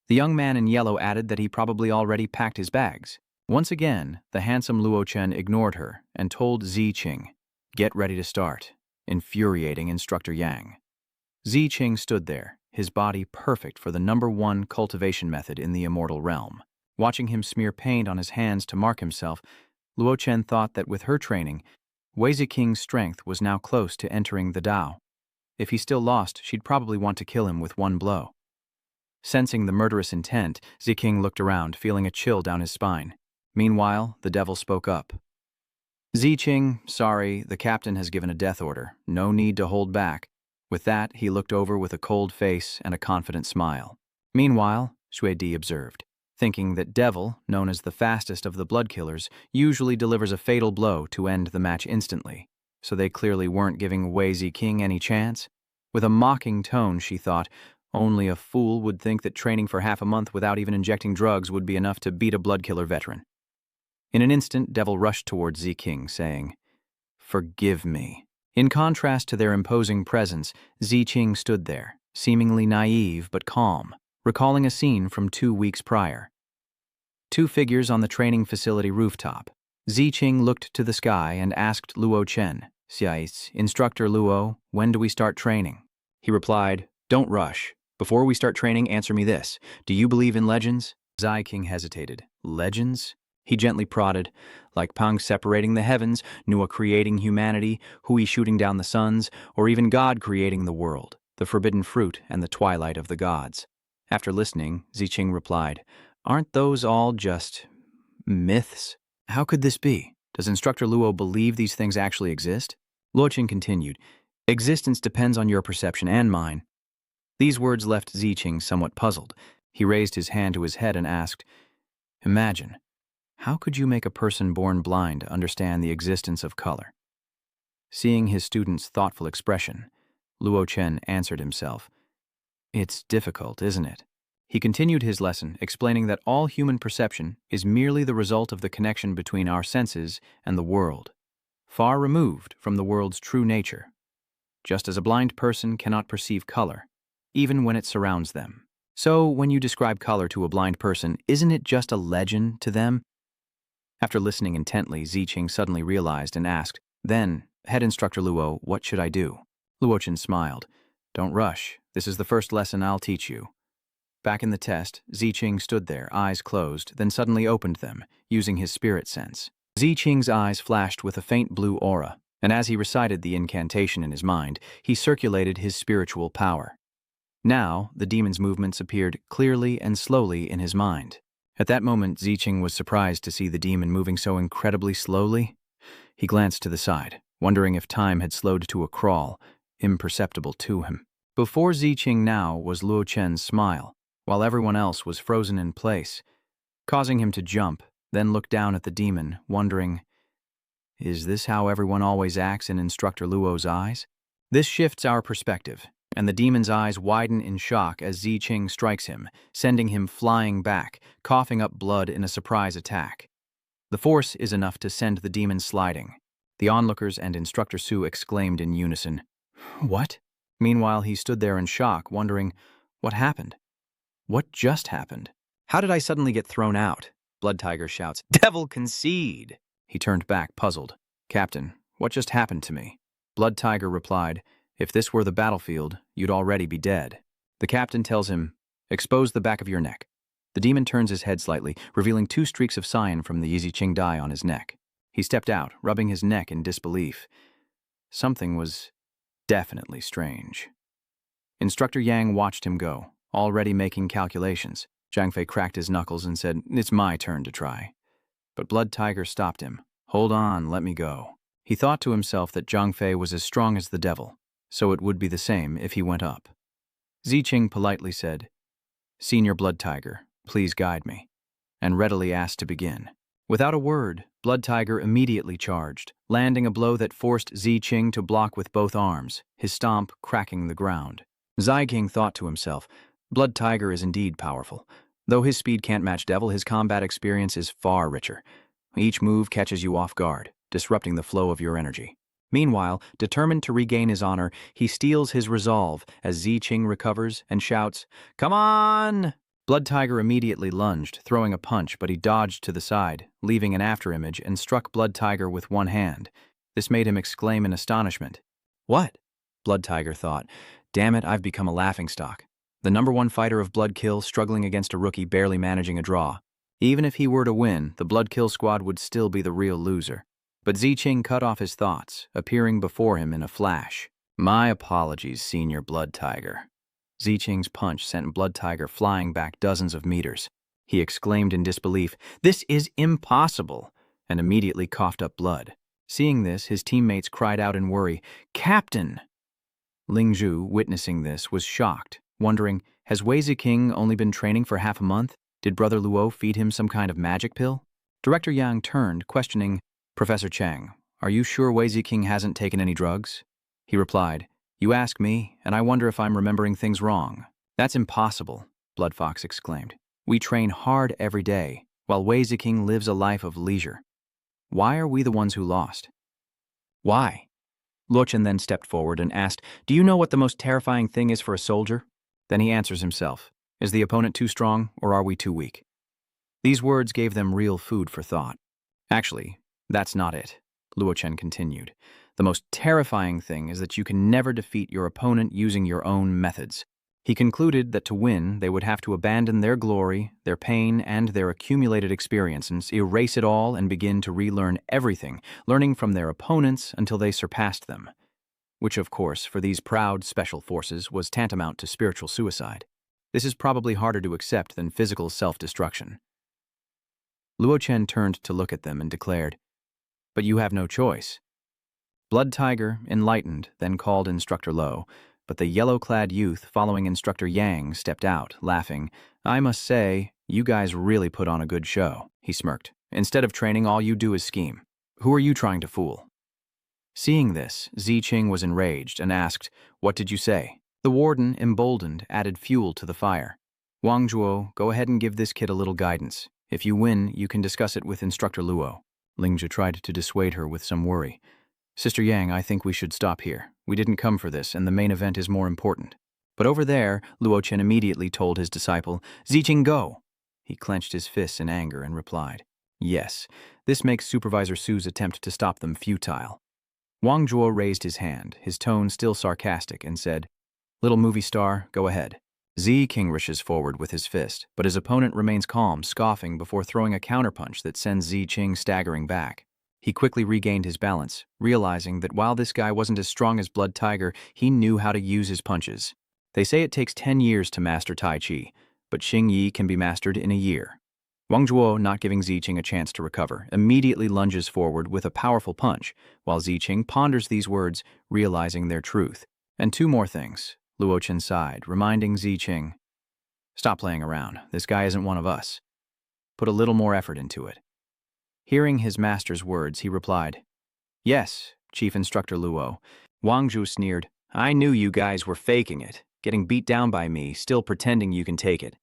The young man in yellow added that he probably already packed his bags. Once again, the handsome Luo Chen ignored her and told Ziqing, "Get ready to start," infuriating Instructor Yang. Ziqing stood there, his body perfect for the #1 cultivation method in the Immortal realm. Watching him smear paint on his hands to mark himself, Luo Chen thought that with her training, Wei Ziking's strength was now close to entering the Dao. If he still lost, she'd probably want to kill him with one blow. Sensing the murderous intent, Ziking looked around, feeling a chill down his spine. Meanwhile, the devil spoke up. "Ziqing, sorry, the captain has given a death order. No need to hold back." With that, he looked over with a cold face and a confident smile. Meanwhile, Shui Di observed, thinking that Devil, known as the fastest of the blood killers, usually delivers a fatal blow to end the match instantly. So they clearly weren't giving Wei Ziking any chance. With a mocking tone, she thought, only a fool would think that training for half a month without even injecting drugs would be enough to beat a blood killer veteran. In an instant, Devil rushed towards Ziking, saying, "Forgive me." In contrast to their imposing presence, Ziqing stood there, seemingly naive but calm, recalling a scene from 2 weeks prior. Two figures on the training facility rooftop. Ziqing looked to the sky and asked Luo Chen, "Xiais, Instructor Luo, when do we start training?" He replied, "Don't rush. Before we start training, answer me this. Do you believe in legends?" Ziqing hesitated. "Legends?" He gently prodded, like Pang separating the heavens, Nua creating humanity, Hui shooting down the suns, or even God creating the world, the forbidden fruit and the twilight of the gods. After listening, Ziqing replied, "Aren't those all just myths?" "How could this be? Does Instructor Luo believe these things actually exist?" Luoqin continued, "Existence depends on your perception and mine." These words left Ziqing somewhat puzzled. He raised his hand to his head and asked, "Imagine, how could you make a person born blind understand the existence of color?" Seeing his student's thoughtful expression, Luo Chen answered himself, "It's difficult, isn't it?" He continued his lesson, explaining that all human perception is merely the result of the connection between our senses and the world, far removed from the world's true nature. just as a blind person cannot perceive color, even when it surrounds them. So, when you describe color to a blind person, isn't it just a legend to them? After listening intently, Ziqing suddenly realized and asked, "Then, head instructor Luo, what should I do?" Luochen smiled. "Don't rush. This is the first lesson I'll teach you." Back in the test, Ziqing stood there, eyes closed, then suddenly opened them, using his spirit sense. Ziqing's eyes flashed with a faint blue aura, and as he recited the incantation in his mind, he circulated his spiritual power. Now, the demon's movements appeared clearly and slowly in his mind. At that moment, Ziqing was surprised to see the demon moving so incredibly slowly. He glanced to the side, wondering if time had slowed to a crawl, imperceptible to him. Before Ziqing now was Luo Chen's smile, while everyone else was frozen in place, causing him to jump, then look down at the demon, wondering, is this how everyone always acts in Instructor Luo's eyes? This shifts our perspective, and the demon's eyes widen in shock as Ziqing strikes him, sending him flying back, coughing up blood in a surprise attack. The force is enough to send the demon sliding. The onlookers and Instructor Su exclaimed in unison, "What?" Meanwhile, he stood there in shock, wondering, what happened? What just happened? How did I suddenly get thrown out? Blood Tiger shouts, "Devil concede!" He turned back, puzzled. "Captain, what just happened to me?" Blood Tiger replied, "If this were the battlefield, you'd already be dead." The captain tells him, "Expose the back of your neck." The demon turns his head slightly, revealing 2 streaks of cyan from the Yiziqing die on his neck. He stepped out, rubbing his neck in disbelief. Something was definitely strange. Instructor Yang watched him go, already making calculations. Zhang Fei cracked his knuckles and said, "It's my turn to try." But Blood Tiger stopped him. "Hold on, let me go." He thought to himself that Zhang Fei was as strong as the devil, so it would be the same if he went up. Ziqing politely said, "Senior Blood Tiger, please guide me," and readily asked to begin. Without a word, Blood Tiger immediately charged, landing a blow that forced Ziqing to block with both arms, his stomp cracking the ground. Ziqing thought to himself, Blood Tiger is indeed powerful. Though his speed can't match Devil, his combat experience is far richer. Each move catches you off guard, disrupting the flow of your energy. Meanwhile, determined to regain his honor, he steals his resolve as Ziqing recovers and shouts, "Come on!" Blood Tiger immediately lunged, throwing a punch, but he dodged to the side, leaving an afterimage, and struck Blood Tiger with one hand. This made him exclaim in astonishment. "What?" Blood Tiger thought. "Damn it, I've become a laughingstock. The #1 fighter of Blood Kill struggling against a rookie barely managing a draw. Even if he were to win, the Blood Kill squad would still be the real loser." But Ziqing cut off his thoughts, appearing before him in a flash. "My apologies, Senior Blood Tiger." Ziqing's punch sent Blood Tiger flying back dozens of meters. He exclaimed in disbelief, "This is impossible," and immediately coughed up blood. Seeing this, his teammates cried out in worry, "Captain!" Ling Zhu, witnessing this, was shocked, wondering, has Wei Ziqing only been training for half a month? Did Brother Luo feed him some kind of magic pill? Director Yang turned, questioning, "Professor Chang, are you sure Wei Ziqing hasn't taken any drugs?" He replied, "You ask me, and I wonder if I'm remembering things wrong." "That's impossible," Blood Fox exclaimed. "We train hard every day, while Wei Ziqing lives a life of leisure. Why are we the ones who lost?" "Why?" Luochen then stepped forward and asked, "Do you know what the most terrifying thing is for a soldier?" Then he answers himself, "Is the opponent too strong, or are we too weak?" These words gave them real food for thought. "Actually, that's not it," Luochen continued. "The most terrifying thing is that you can never defeat your opponent using your own methods." He concluded that to win, they would have to abandon their glory, their pain, and their accumulated experiences, erase it all, and begin to relearn everything, learning from their opponents until they surpassed them. Which, of course, for these proud special forces was tantamount to spiritual suicide. This is probably harder to accept than physical self-destruction. Luochen turned to look at them and declared, "But you have no choice." Blood Tiger, enlightened, then called Instructor Lo, but the yellow-clad youth following Instructor Yang stepped out, laughing. "I must say, you guys really put on a good show," he smirked. "Instead of training, all you do is scheme. Who are you trying to fool?" Seeing this, Ziqing was enraged and asked, "What did you say?" The warden, emboldened, added fuel to the fire. "Wang Zhuo, go ahead and give this kid a little guidance. If you win, you can discuss it with Instructor Luo." Lingzhi tried to dissuade her with some worry. Sister Yang, I think we should stop here. We didn't come for this, and the main event is more important. But over there, Luo Chen immediately told his disciple, Ziqing, go! He clenched his fists in anger and replied, yes, this makes Supervisor Su's attempt to stop them futile. Wang Zhuo raised his hand, his tone still sarcastic, and said, little movie star, go ahead. Ziqing rushes forward with his fist, but his opponent remains calm, scoffing before throwing a counterpunch that sends Ziqing staggering back. He quickly regained his balance, realizing that while this guy wasn't as strong as Blood Tiger, he knew how to use his punches. They say it takes 10 years to master Tai Chi, but Xing Yi can be mastered in a year. Wang Zhuo, not giving Ziqing a chance to recover, immediately lunges forward with a powerful punch, while Ziqing ponders these words, realizing their truth. And two more things. Luo Chen sighed, reminding Ziqing, stop playing around. This guy isn't one of us. Put a little more effort into it. Hearing his master's words, he replied, yes, Chief Instructor Luo. Wang Zhuo sneered, I knew you guys were faking it, getting beat down by me, still pretending you can take it.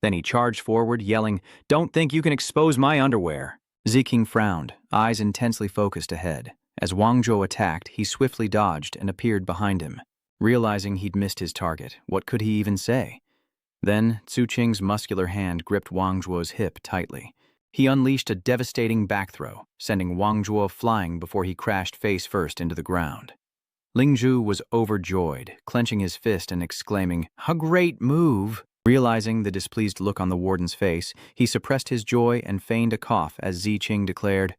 Then he charged forward, yelling, don't think you can expose my underwear. Ziqing frowned, eyes intensely focused ahead. As Wang Zhuo attacked, he swiftly dodged and appeared behind him. Realizing he'd missed his target, what could he even say? Then, Cu Qing's muscular hand gripped Wang Zhuo's hip tightly. He unleashed a devastating back throw, sending Wang Zhuo flying before he crashed face first into the ground. Ling Zhu was overjoyed, clenching his fist and exclaiming, a great move! Realizing the displeased look on the warden's face, he suppressed his joy and feigned a cough as Ziqing declared,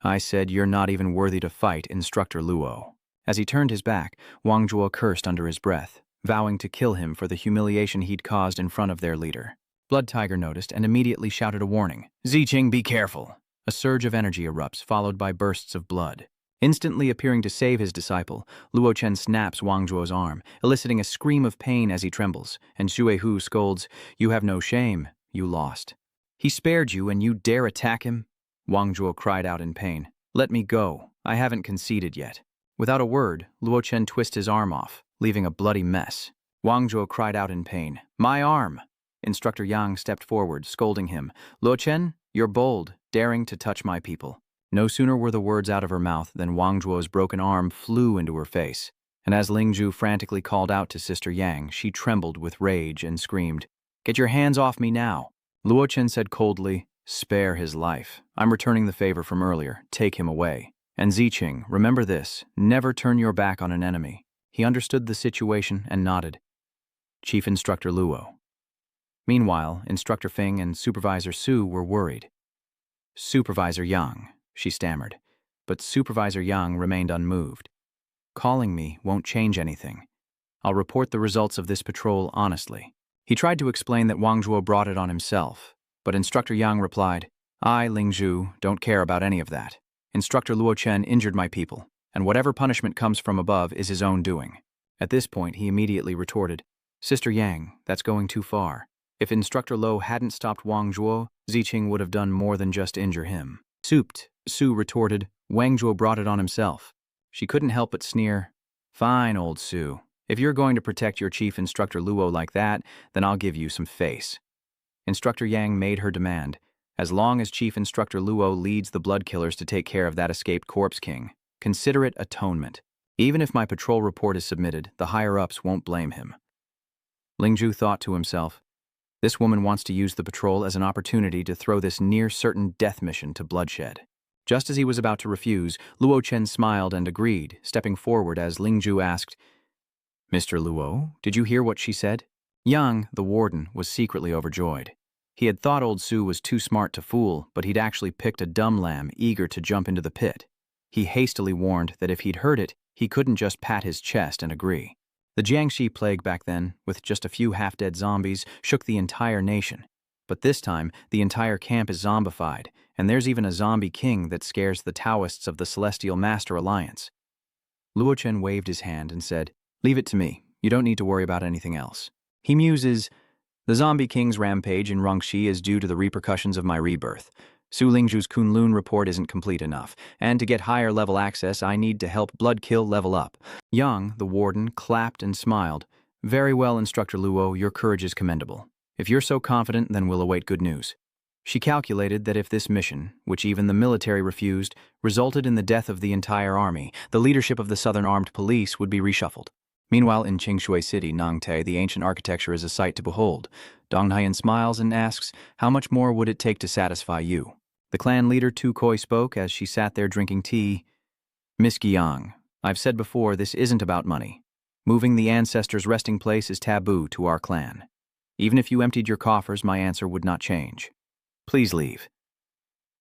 I said you're not even worthy to fight, Instructor Luo. As he turned his back, Wang Zhuo cursed under his breath, vowing to kill him for the humiliation he'd caused in front of their leader. Blood Tiger noticed and immediately shouted a warning, Ziqing, be careful! A surge of energy erupts, followed by bursts of blood. Instantly appearing to save his disciple, Luo Chen snaps Wang Zhuo's arm, eliciting a scream of pain as he trembles, and Xue Hu scolds, you have no shame, you lost. He spared you and you dare attack him? Wang Zhuo cried out in pain, let me go, I haven't conceded yet. Without a word, Luo Chen twisted his arm off, leaving a bloody mess. Wang Zhuo cried out in pain, my arm! Instructor Yang stepped forward, scolding him, Luo Chen, you're bold, daring to touch my people. No sooner were the words out of her mouth than Wang Zhuo's broken arm flew into her face, and as Ling Zhu frantically called out to Sister Yang, she trembled with rage and screamed, get your hands off me now! Luo Chen said coldly, spare his life. I'm returning the favor from earlier, take him away. And Ziqing, remember this, never turn your back on an enemy. He understood the situation and nodded. Chief Instructor Luo. Meanwhile, Instructor Feng and Supervisor Su were worried. Supervisor Yang, she stammered, but Supervisor Yang remained unmoved. Calling me won't change anything. I'll report the results of this patrol honestly. He tried to explain that Wang Zhuo brought it on himself, but Instructor Yang replied, I, Ling Zhu, don't care about any of that. Instructor Luo Chen injured my people, and whatever punishment comes from above is his own doing. At this point, he immediately retorted, Sister Yang, that's going too far. If Instructor Luo hadn't stopped Wang Zhuo, Ziqing would have done more than just injure him. Souped, Su retorted, Wang Zhuo brought it on himself. She couldn't help but sneer, fine, old Su. If you're going to protect your Chief Instructor Luo like that, then I'll give you some face. Instructor Yang made her demand, as long as Chief Instructor Luo leads the Blood Killers to take care of that escaped Corpse King, consider it atonement. Even if my patrol report is submitted, the higher-ups won't blame him. Ling Zhu thought to himself, this woman wants to use the patrol as an opportunity to throw this near-certain death mission to bloodshed. Just as he was about to refuse, Luo Chen smiled and agreed, stepping forward as Ling Zhu asked, Mr. Luo, did you hear what she said? Yang, the warden, was secretly overjoyed. He had thought old Su was too smart to fool, but he'd actually picked a dumb lamb eager to jump into the pit. He hastily warned that if he'd heard it, he couldn't just pat his chest and agree. The Jiangxi plague back then, with just a few half-dead zombies, shook the entire nation. But this time, the entire camp is zombified, and there's even a zombie king that scares the Taoists of the Celestial Master Alliance. Luo Chen waved his hand and said, leave it to me. You don't need to worry about anything else. He muses, the zombie king's rampage in Rongxi is due to the repercussions of my rebirth. Su Lingzhu's Kunloon report isn't complete enough, and to get higher level access, I need to help Bloodkill level up. Yang, the warden, clapped and smiled. Very well, Instructor Luo, your courage is commendable. If you're so confident, then we'll await good news. She calculated that if this mission, which even the military refused, resulted in the death of the entire army, the leadership of the Southern Armed Police would be reshuffled. Meanwhile, in Qingshui City, Nangte, the ancient architecture is a sight to behold. Dong Haiyan smiles and asks, "How much more would it take to satisfy you?" The clan leader Tu Koi spoke as she sat there drinking tea. "Miss Giang, I've said before, this isn't about money. Moving the ancestors' resting place is taboo to our clan. Even if you emptied your coffers, my answer would not change. Please leave."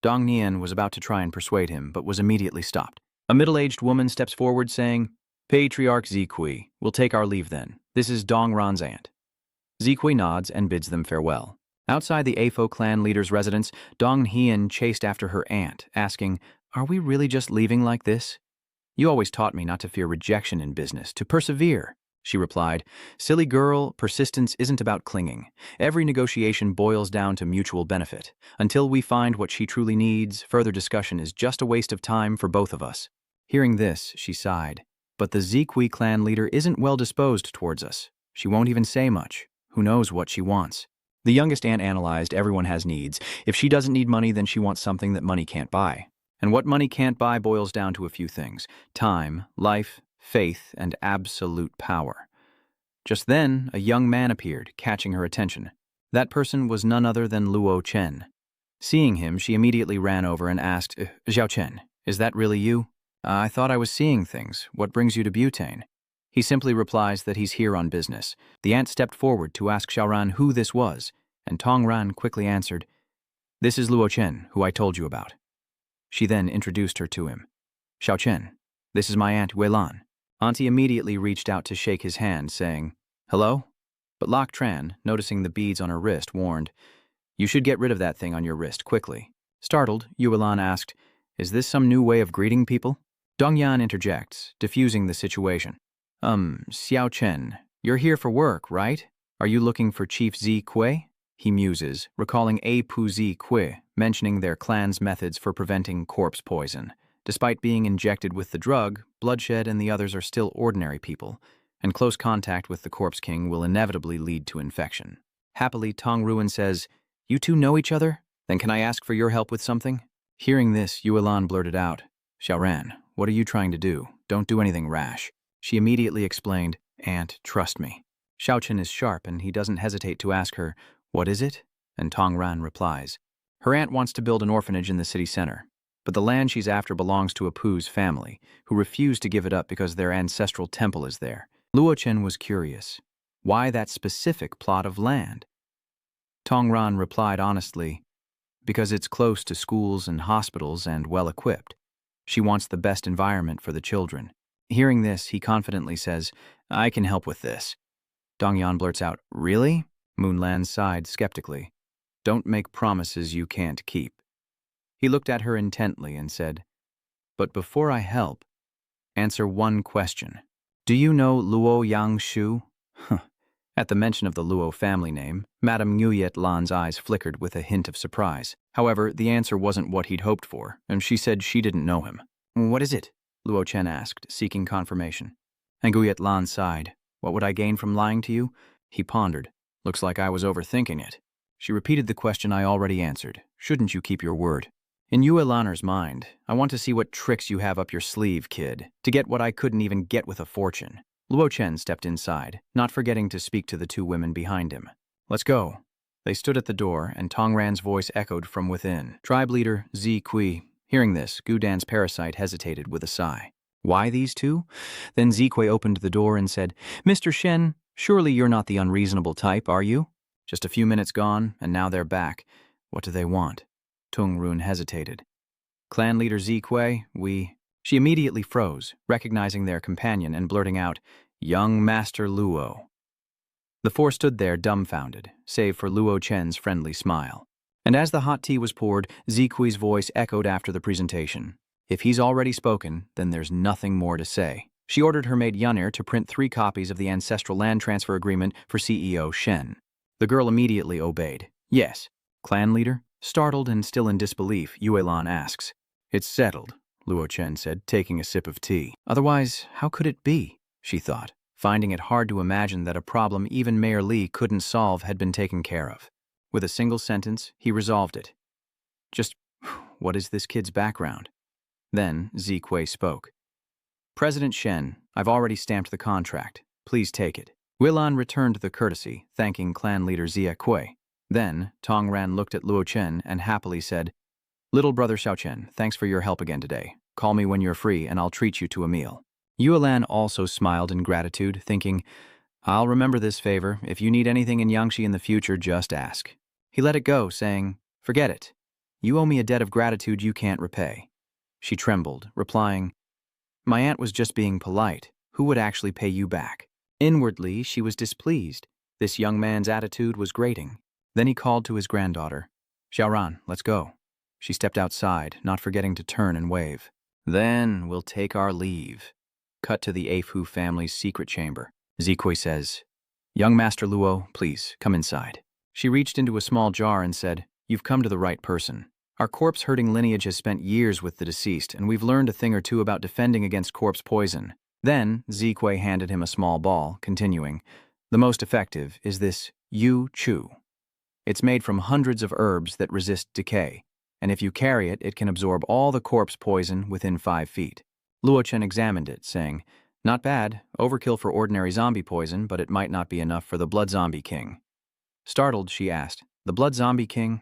Dong Nian was about to try and persuade him, but was immediately stopped. A middle-aged woman steps forward saying, "Patriarch Zikui, we'll take our leave then. This is Dong Ran's aunt." Zikui nods and bids them farewell. Outside the Afo clan leader's residence, Dong Hien chased after her aunt, asking, "Are we really just leaving like this?" "You always taught me not to fear rejection in business, to persevere," she replied. "Silly girl, persistence isn't about clinging. Every negotiation boils down to mutual benefit. Until we find what she truly needs, further discussion is just a waste of time for both of us." Hearing this, she sighed. "But the Zikui clan leader isn't well disposed towards us. She won't even say much. Who knows what she wants?" The youngest aunt analyzed, everyone has needs. If she doesn't need money, then she wants something that money can't buy. And what money can't buy boils down to a few things: time, life, faith, and absolute power. Just then, a young man appeared, catching her attention. That person was none other than Luo Chen. Seeing him, she immediately ran over and asked, "Xiao Chen, is that really you? I thought I was seeing things. What brings you to butane?" He simply replies that he's here on business. The aunt stepped forward to ask Xiaoran who this was, and Tong Ran quickly answered, "This is Luo Chen, who I told you about." She then introduced her to him. "Xiao Chen, this is my aunt Weilan." Auntie immediately reached out to shake his hand, saying, "Hello?" But Lok Tran, noticing the beads on her wrist, warned, "You should get rid of that thing on your wrist, quickly." Startled, Yuelan asked, "Is this some new way of greeting people?" Dongyan interjects, diffusing the situation. Xiao Chen, you're here for work, right? Are you looking for Chief Zi Kui?" He muses, recalling A Pu Zi Kui, mentioning their clan's methods for preventing corpse poison. Despite being injected with the drug, Bloodshed and the others are still ordinary people, and close contact with the Corpse King will inevitably lead to infection. Happily, Tong Ruin says, "You two know each other? Then can I ask for your help with something?" Hearing this, Yuelan blurted out, "Xiaoran, what are you trying to do? Don't do anything rash." She immediately explained, "Aunt, trust me." Xiao Chen is sharp and he doesn't hesitate to ask her, "What is it?" And Tong Ran replies, "Her aunt wants to build an orphanage in the city center, but the land she's after belongs to a Pu's family, who refused to give it up because their ancestral temple is there." Luo Chen was curious. Why that specific plot of land? Tong Ran replied honestly, "Because it's close to schools and hospitals and well-equipped. She wants the best environment for the children." Hearing this, he confidently says, "I can help with this." Dongyan blurts out, "Really?" Moonlan sighed skeptically. "Don't make promises you can't keep." He looked at her intently and said, "But before I help, answer one question. Do you know Luo Yang Shu?" At the mention of the Luo family name, Madame Nguyet Lan's eyes flickered with a hint of surprise. However, the answer wasn't what he'd hoped for, and she said she didn't know him. "What is it?" Luo Chen asked, seeking confirmation. And Nguyet Lan sighed. "What would I gain from lying to you?" He pondered. "Looks like I was overthinking it." She repeated the question I already answered. "Shouldn't you keep your word?" In Yue Lanner's mind, "I want to see what tricks you have up your sleeve, kid, to get what I couldn't even get with a fortune." Luo Chen stepped inside, not forgetting to speak to the two women behind him. "Let's go." They stood at the door, and Tong Ran's voice echoed from within. Tribe leader Zi Kui. Hearing this, Gudan's parasite hesitated with a sigh. Why these two? Then Zi Kui opened the door and said, "Mr. Shen, surely you're not the unreasonable type, are you?" Just a few minutes gone, and now they're back. What do they want? Tung Run hesitated. "Clan leader Zi Kui, She immediately froze, recognizing their companion and blurting out, "Young Master Luo." The four stood there dumbfounded, save for Luo Chen's friendly smile. And as the hot tea was poured, Zi Kui's voice echoed after the presentation. If he's already spoken, then there's nothing more to say. She ordered her maid Yunir to print 3 copies of the ancestral land transfer agreement for CEO Shen. The girl immediately obeyed. "Yes." Clan leader? Startled and still in disbelief, Yuelan asks. "It's settled," Luo Chen said, taking a sip of tea. Otherwise, how could it be? She thought, finding it hard to imagine that a problem even Mayor Li couldn't solve had been taken care of. With a single sentence, he resolved it. Just, what is this kid's background? Then Zikui spoke. President Shen, I've already stamped the contract. Please take it. Wilan returned the courtesy, thanking clan leader Zia Kui. Then, Tongran looked at Luo Chen and happily said, Little brother Xiaochen, thanks for your help again today. Call me when you're free and I'll treat you to a meal. Yuelan also smiled in gratitude, thinking, I'll remember this favor. If you need anything in Yangshi in the future, just ask. He let it go, saying, Forget it. You owe me a debt of gratitude you can't repay. She trembled, replying, My aunt was just being polite. Who would actually pay you back? Inwardly, she was displeased. This young man's attitude was grating. Then he called to his granddaughter. Xiaoran, let's go. She stepped outside, not forgetting to turn and wave. Then we'll take our leave. Cut to the Afu family's secret chamber. Zikui says, Young Master Luo, please, come inside. She reached into a small jar and said, You've come to the right person. Our corpse-herding lineage has spent years with the deceased, and we've learned a thing or two about defending against corpse poison. Then, Zikui handed him a small ball, continuing, The most effective is this Yu Chu. It's made from hundreds of herbs that resist decay, and if you carry it, it can absorb all the corpse poison within 5 feet. Luochen examined it, saying, Not bad, overkill for ordinary zombie poison, but it might not be enough for the Blood Zombie King. Startled, she asked, The Blood Zombie King?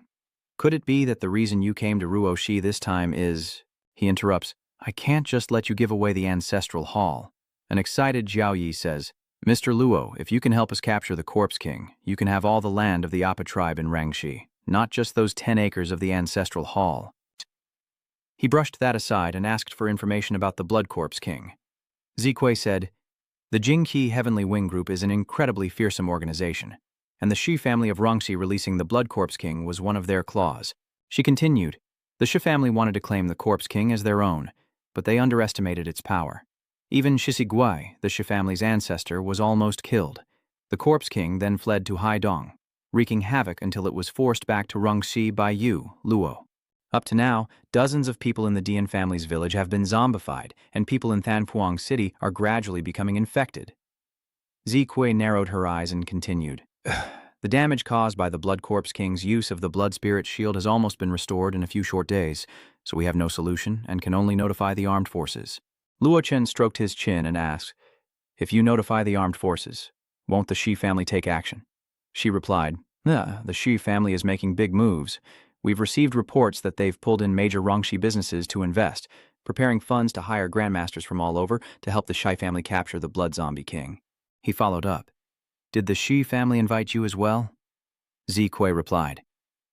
Could it be that the reason you came to Ruoshi this time is… He interrupts, I can't just let you give away the ancestral hall. An excited Jiao Yi says, Mr. Luo, if you can help us capture the Corpse King, you can have all the land of the Appa tribe in Rangxi, not just those 10 acres of the ancestral hall. He brushed that aside and asked for information about the Blood Corpse King. Zikui said, The Jingqi Heavenly Wing Group is an incredibly fearsome organization, and the Shi family of Rangxi releasing the Blood Corpse King was one of their claws. She continued, The Shi family wanted to claim the Corpse King as their own, but they underestimated its power. Even Shishiguai, the Shi family's ancestor, was almost killed. The Corpse King then fled to Haidong, wreaking havoc until it was forced back to Rangxi by you, Luo. Up to now, dozens of people in the Dian family's village have been zombified, and people in Thanpuang City are gradually becoming infected. Zikui narrowed her eyes and continued. The damage caused by the Blood Corpse King's use of the Blood Spirit Shield has almost been restored in a few short days, so we have no solution and can only notify the armed forces. Luochen stroked his chin and asked, If you notify the armed forces, won't the Shi family take action? She replied, The Shi family is making big moves. We've received reports that they've pulled in major Rangxi businesses to invest, preparing funds to hire grandmasters from all over to help the Shi family capture the Blood Zombie King. He followed up, Did the Shi family invite you as well? Zikui replied,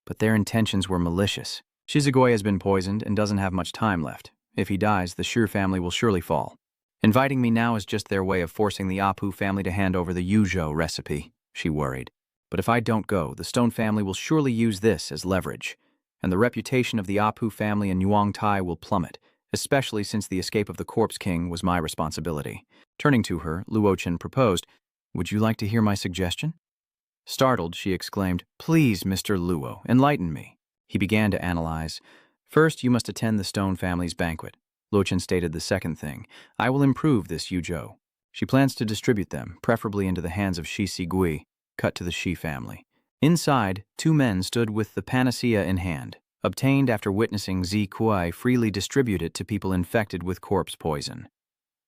But their intentions were malicious. Shizugoi has been poisoned and doesn't have much time left. If he dies, the Shi family will surely fall. Inviting me now is just their way of forcing the Apu family to hand over the Yuzhou recipe, she worried. But if I don't go, the Stone family will surely use this as leverage, and the reputation of the Apu family in Yuangtai will plummet, especially since the escape of the Corpse King was my responsibility. Turning to her, Luochen proposed, Would you like to hear my suggestion? Startled, she exclaimed, Please, Mr. Luo, enlighten me. He began to analyze. First, you must attend the Stone family's banquet. Luochen stated the second thing. I will improve this Yuzhou. She plans to distribute them, preferably into the hands of Shi Sigui. Cut to the Shi family. Inside, 2 men stood with the panacea in hand, obtained after witnessing Zikui freely distribute it to people infected with corpse poison.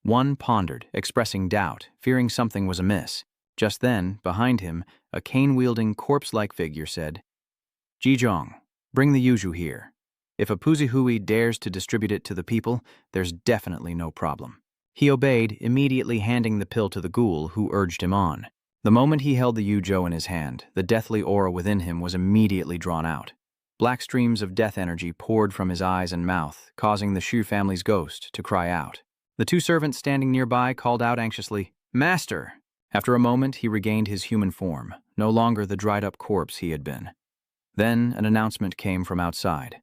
One pondered, expressing doubt, fearing something was amiss. Just then, behind him, a cane-wielding, corpse-like figure said, Jizhong, bring the Yuzhou here. If a Puzihui dares to distribute it to the people, there's definitely no problem. He obeyed, immediately handing the pill to the ghoul who urged him on. The moment he held the Yuzhou in his hand, the deathly aura within him was immediately drawn out. Black streams of death energy poured from his eyes and mouth, causing the Shu family's ghost to cry out. The 2 servants standing nearby called out anxiously, Master! After a moment, he regained his human form, no longer the dried-up corpse he had been. Then an announcement came from outside.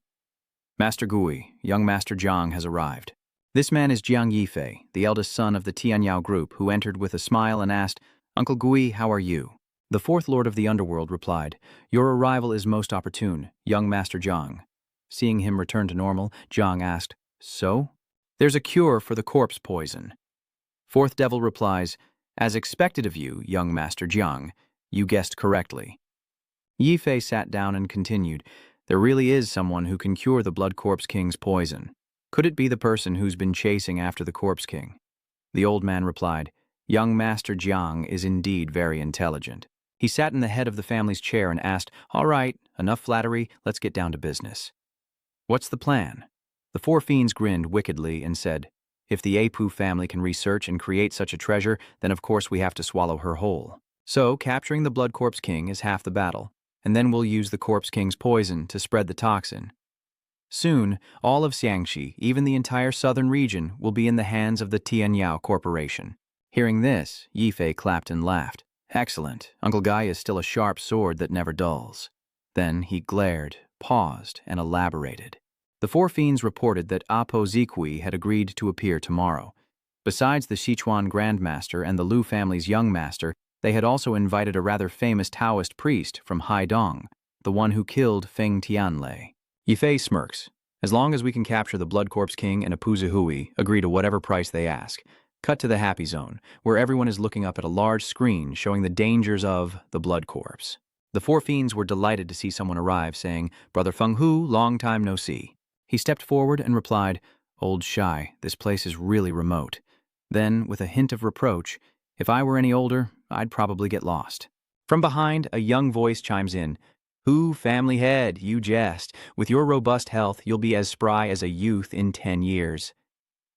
Master Gui, young Master Jiang has arrived. This man is Jiang Yifei, the eldest son of the Tianyao group, who entered with a smile and asked, Uncle Gui, how are you? The 4th Lord of the Underworld replied, Your arrival is most opportune, young Master Jiang. Seeing him return to normal, Jiang asked, So? There's a cure for the corpse poison. 4th Devil replies, As expected of you, young Master Jiang, you guessed correctly. Yifei sat down and continued, There really is someone who can cure the Blood Corpse King's poison. Could it be the person who's been chasing after the Corpse King? The old man replied, Young Master Jiang is indeed very intelligent. He sat in the head of the family's chair and asked, All right, enough flattery, let's get down to business. What's the plan? The four fiends grinned wickedly and said, If the Apu family can research and create such a treasure, then of course we have to swallow her whole. So, capturing the Blood Corpse King is half the battle, and then we'll use the Corpse King's poison to spread the toxin. Soon, all of Xiangxi, even the entire southern region, will be in the hands of the Tianyao Corporation. Hearing this, Yifei clapped and laughed. Excellent. Uncle Guy is still a sharp sword that never dulls. Then he glared, paused, and elaborated. The four fiends reported that Apo Zikui had agreed to appear tomorrow. Besides the Sichuan Grandmaster and the Lu family's young master, they had also invited a rather famous Taoist priest from Haidong, the one who killed Feng Tianlei. Yifei smirks. As long as we can capture the Blood Corpse King and Apuzahui, agree to whatever price they ask. Cut to the happy zone, where everyone is looking up at a large screen showing the dangers of the Blood Corpse. The four fiends were delighted to see someone arrive, saying, Brother Feng Hu, long time no see. He stepped forward and replied, Old Shai, this place is really remote. Then, with a hint of reproach, if I were any older, I'd probably get lost. From behind, a young voice chimes in, Hu, family head, you jest. With your robust health, you'll be as spry as a youth in 10 years.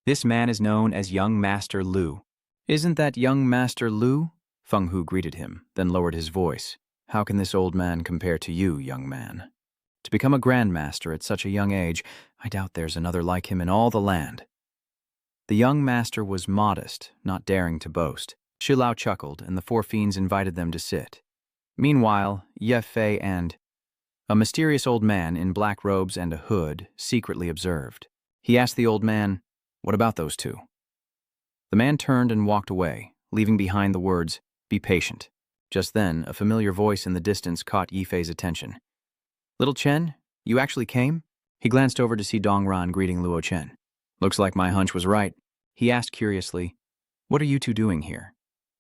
This man is known as Young Master Lu. Isn't that Young Master Lu? Feng Hu greeted him, then lowered his voice. How can this old man compare to you, young man? To become a Grandmaster at such a young age, I doubt there's another like him in all the land. The young master was modest, not daring to boast. Shilao chuckled, and the four fiends invited them to sit. Meanwhile, Ye Fei and a mysterious old man in black robes and a hood secretly observed. He asked the old man, What about those two? The man turned and walked away, leaving behind the words, Be patient. Just then, a familiar voice in the distance caught Yifei's attention. Little Chen, you actually came? He glanced over to see Dongran greeting Luo Chen. Looks like my hunch was right. He asked curiously, What are you two doing here?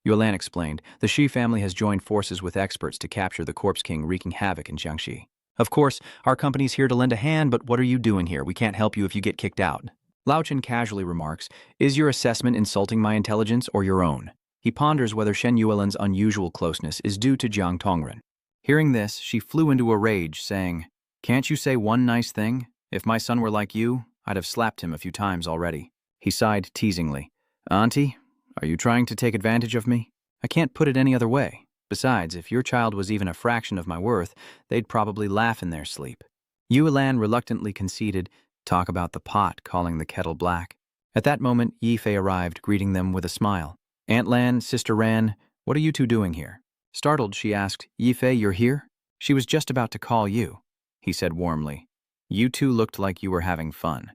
Yuelan explained, the Shi family has joined forces with experts to capture the Corpse King wreaking havoc in Jiangxi. Of course, our company's here to lend a hand, but what are you doing here? We can't help you if you get kicked out. Lao Chen casually remarks, Is your assessment insulting my intelligence or your own? He ponders whether Shen Yuelan's unusual closeness is due to Jiang Tongren. Hearing this, she flew into a rage, saying, Can't you say one nice thing? If my son were like you, I'd have slapped him a few times already. He sighed teasingly. Auntie, are you trying to take advantage of me? I can't put it any other way. Besides, if your child was even a fraction of my worth, they'd probably laugh in their sleep. Yuelan reluctantly conceded, Talk about the pot calling the kettle black. At that moment, Yifei arrived, greeting them with a smile. Aunt Lan, Sister Ran, what are you two doing here? Startled, she asked, Yifei, you're here? She was just about to call you, he said warmly. You two looked like you were having fun.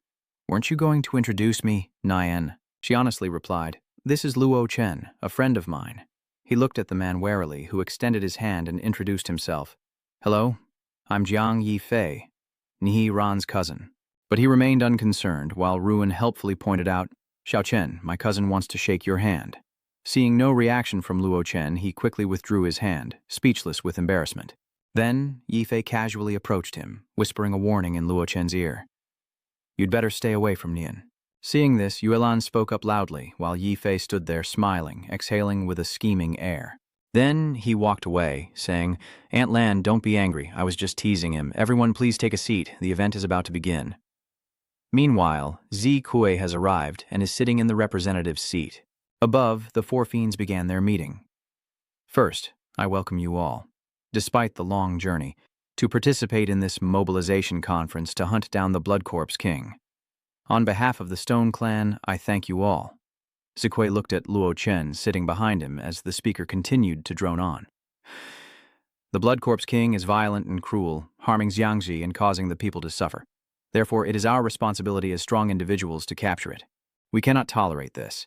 Weren't you going to introduce me, Nian? She honestly replied, This is Luo Chen, a friend of mine. He looked at the man warily, who extended his hand and introduced himself. Hello, I'm Jiang Yifei, Nihi Ran's cousin. But he remained unconcerned, while Ruan helpfully pointed out, Xiao Chen, my cousin wants to shake your hand. Seeing no reaction from Luo Chen, he quickly withdrew his hand, speechless with embarrassment. Then, Yifei casually approached him, whispering a warning in Luo Chen's ear. You'd better stay away from Nian. Seeing this, Yuelan spoke up loudly, while Yifei stood there smiling, exhaling with a scheming air. Then he walked away, saying, Aunt Lan, don't be angry. I was just teasing him. Everyone please take a seat. The event is about to begin. Meanwhile, Zi Kui has arrived and is sitting in the representative's seat. Above, the four fiends began their meeting. First, I welcome you all, despite the long journey, to participate in this mobilization conference to hunt down the Blood Corpse King. On behalf of the Stone Clan, I thank you all. Zikui looked at Luo Chen sitting behind him as the speaker continued to drone on. The Blood Corpse King is violent and cruel, harming Jiangxi and causing the people to suffer. Therefore, it is our responsibility as strong individuals to capture it. We cannot tolerate this.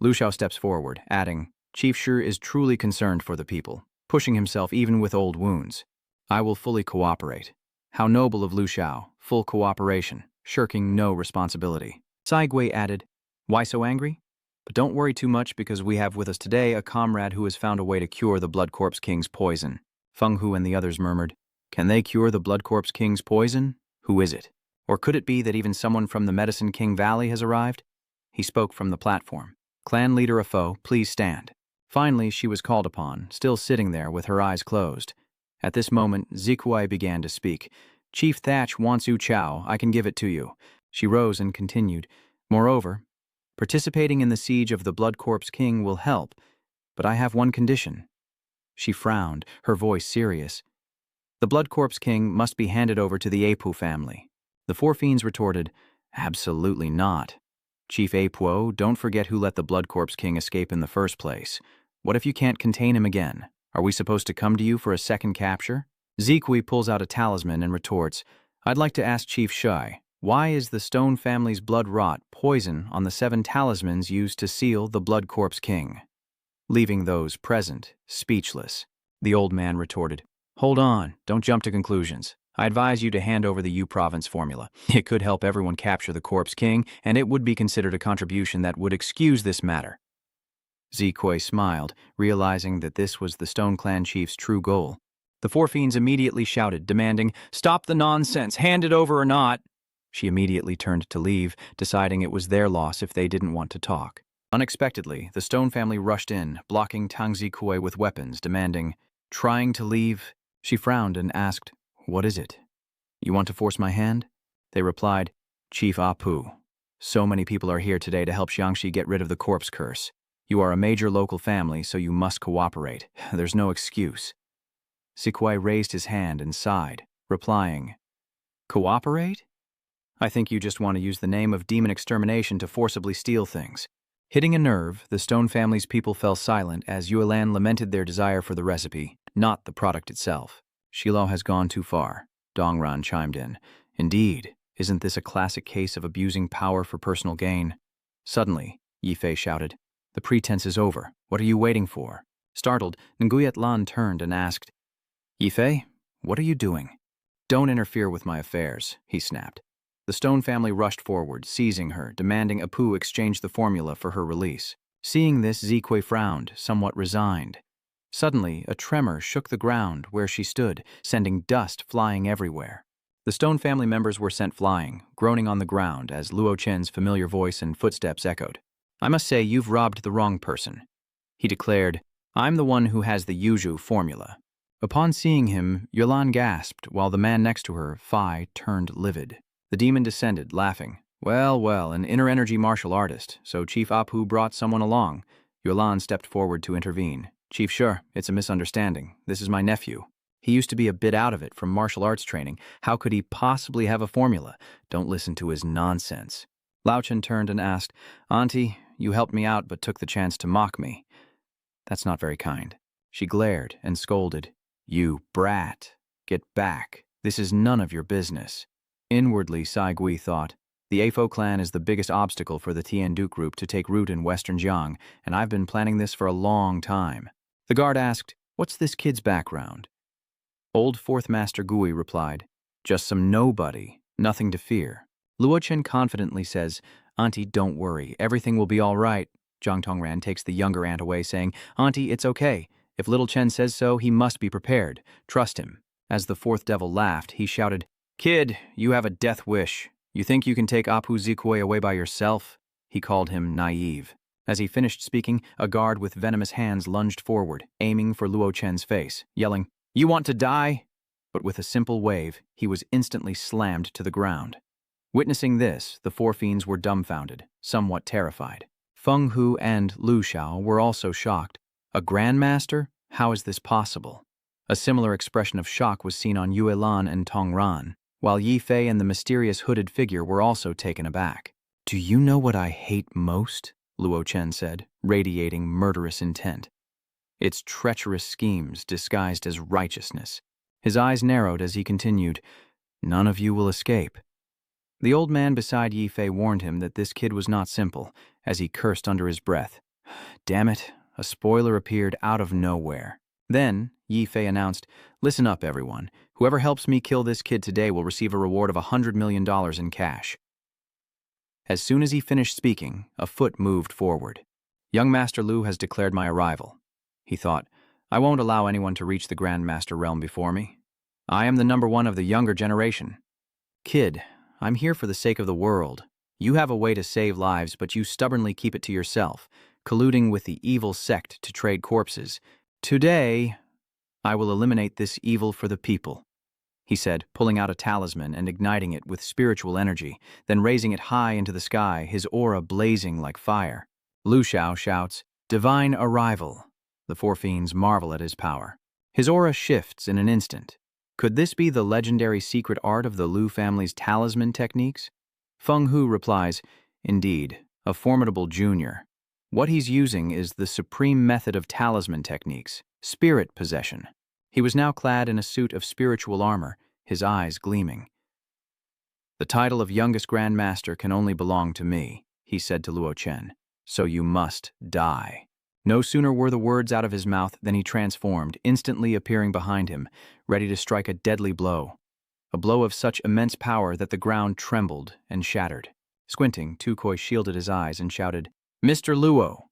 Lu Xiao steps forward, adding, Chief Shi is truly concerned for the people, pushing himself even with old wounds. I will fully cooperate. How noble of Lu Xiao, full cooperation, shirking no responsibility. Sai Gui added, Why so angry? But don't worry too much because we have with us today a comrade who has found a way to cure the Blood Corpse King's poison. Feng Hu and the others murmured, Can they cure the Blood Corpse King's poison? Who is it? Or could it be that even someone from the Medicine King Valley has arrived? He spoke from the platform. Clan leader Afo, please stand. Finally, she was called upon, still sitting there with her eyes closed. At this moment, Zikuai began to speak. Chief Thatch wants Yu Chao, I can give it to you. She rose and continued. Moreover, participating in the siege of the Blood Corpse King will help, but I have one condition. She frowned, her voice serious. The Blood Corpse King must be handed over to the Apu family. The four fiends retorted, absolutely not. Chief Apuo, don't forget who let the Blood Corpse King escape in the first place. What if you can't contain him again? Are we supposed to come to you for a second capture? Zikui pulls out a talisman and retorts, I'd like to ask Chief Shai, why is the Stone family's blood rot poison on the 7 talismans used to seal the Blood Corpse King? Leaving those present speechless, the old man retorted, hold on, don't jump to conclusions. I advise you to hand over the U Province formula. It could help everyone capture the Corpse King, and it would be considered a contribution that would excuse this matter. Zikui smiled, realizing that this was the Stone Clan chief's true goal. The four fiends immediately shouted, demanding, stop the nonsense, hand it over or not. She immediately turned to leave, deciding it was their loss if they didn't want to talk. Unexpectedly, the Stone family rushed in, blocking Tang Zikui with weapons, demanding, trying to leave. She frowned and asked, what is it? You want to force my hand? They replied, Chief Apu, so many people are here today to help Xiangxi get rid of the corpse curse. You are a major local family, so you must cooperate. There's no excuse. Zikuai raised his hand and sighed, replying, cooperate? I think you just want to use the name of demon extermination to forcibly steal things. Hitting a nerve, the Stone family's people fell silent as Yuelan lamented their desire for the recipe, not the product itself. Shilo has gone too far, Dongran chimed in. Indeed, isn't this a classic case of abusing power for personal gain? Suddenly, Yifei shouted, the pretense is over. What are you waiting for? Startled, Nguyet Lan turned and asked, Yifei, what are you doing? Don't interfere with my affairs, he snapped. The Stone family rushed forward, seizing her, demanding Apu exchange the formula for her release. Seeing this, Zikui frowned, somewhat resigned. Suddenly, a tremor shook the ground where she stood, sending dust flying everywhere. The Stone family members were sent flying, groaning on the ground as Luo Chen's familiar voice and footsteps echoed. I must say you've robbed the wrong person. He declared, I'm the one who has the Yuju formula. Upon seeing him, Yuelan gasped, while the man next to her, Fai, turned livid. The demon descended, laughing. Well, an inner energy martial artist, so Chief Apu brought someone along. Yuelan stepped forward to intervene. Chief, sure, it's a misunderstanding. This is my nephew. He used to be a bit out of it from martial arts training. How could he possibly have a formula? Don't listen to his nonsense. Lao Chen turned and asked, Auntie, you helped me out but took the chance to mock me. That's not very kind. She glared and scolded. You brat. Get back. This is none of your business. Inwardly, Sai Gui thought, the Afo clan is the biggest obstacle for the Tiandu group to take root in Western Jiang, and I've been planning this for a long time. The guard asked, what's this kid's background? Old Fourth Master Gui replied, just some nobody, nothing to fear. Luo Chen confidently says, Auntie, don't worry, everything will be all right. Zhang Tongran takes the younger aunt away, saying, Auntie, it's okay. If little Chen says so, he must be prepared. Trust him. As the fourth devil laughed, he shouted, Kid, you have a death wish. You think you can take Apu Zikui away by yourself? He called him naive. As he finished speaking, a guard with venomous hands lunged forward, aiming for Luo Chen's face, yelling, You want to die? But with a simple wave, he was instantly slammed to the ground. Witnessing this, the four fiends were dumbfounded, somewhat terrified. Feng Hu and Lu Xiao were also shocked. A grandmaster? How is this possible? A similar expression of shock was seen on Yuelan and Tongran, while Yifei and the mysterious hooded figure were also taken aback. Do you know what I hate most? Luo Chen said, radiating murderous intent. It's treacherous schemes disguised as righteousness. His eyes narrowed as he continued, None of you will escape. The old man beside Yifei warned him that this kid was not simple, as he cursed under his breath. Damn it, a spoiler appeared out of nowhere. Then, Yifei announced, Listen up, everyone. Whoever helps me kill this kid today will receive a reward of $100 million in cash. As soon as he finished speaking, a foot moved forward. Young Master Lu has declared my arrival. He thought, I won't allow anyone to reach the Grandmaster realm before me. I am the number one of the younger generation. Kid, I'm here for the sake of the world. You have a way to save lives, but you stubbornly keep it to yourself, colluding with the evil sect to trade corpses. Today, I will eliminate this evil for the people, he said, pulling out a talisman and igniting it with spiritual energy, then raising it high into the sky, his aura blazing like fire. Lu Xiao shouts, "Divine arrival." The four fiends marvel at his power. His aura shifts in an instant. Could this be the legendary secret art of the Lu family's talisman techniques? Feng Hu replies, "Indeed, a formidable junior. What he's using is the supreme method of talisman techniques, spirit possession." He was now clad in a suit of spiritual armor, his eyes gleaming. "The title of youngest grandmaster can only belong to me," he said to Luo Chen, "so you must die." No sooner were the words out of his mouth than he transformed, instantly appearing behind him, ready to strike a deadly blow. A blow of such immense power that the ground trembled and shattered. Squinting, Tukoi shielded his eyes and shouted, "Mr. Luo!"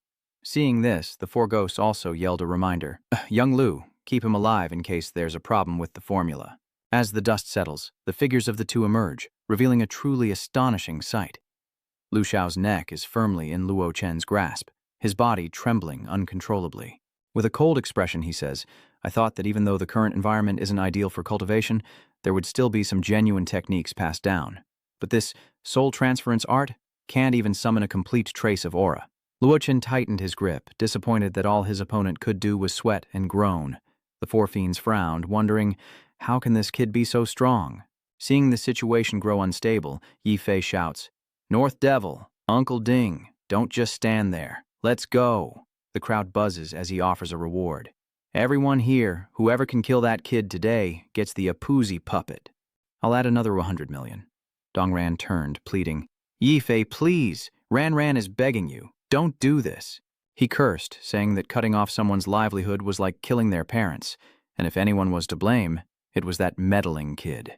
Seeing this, the four ghosts also yelled a reminder, "Young Lu, keep him alive in case there's a problem with the formula." As the dust settles, the figures of the two emerge, revealing a truly astonishing sight. Lu Xiao's neck is firmly in Luo Chen's grasp, his body trembling uncontrollably. With a cold expression, he says, "I thought that even though the current environment isn't ideal for cultivation, there would still be some genuine techniques passed down. But this soul transference art can't even summon a complete trace of aura." Luo Chen tightened his grip, disappointed that all his opponent could do was sweat and groan. The four fiends frowned, wondering, how can this kid be so strong? Seeing the situation grow unstable, Yi Fei shouts, "North Devil, Uncle Ding, don't just stand there. Let's go." The crowd buzzes as he offers a reward. "Everyone here, whoever can kill that kid today, gets the Apuzi puppet." "I'll add another 100 million. Dongran turned, pleading, "Yi Fei, please, Ran is begging you. Don't do this." He cursed, saying that cutting off someone's livelihood was like killing their parents, and if anyone was to blame, it was that meddling kid.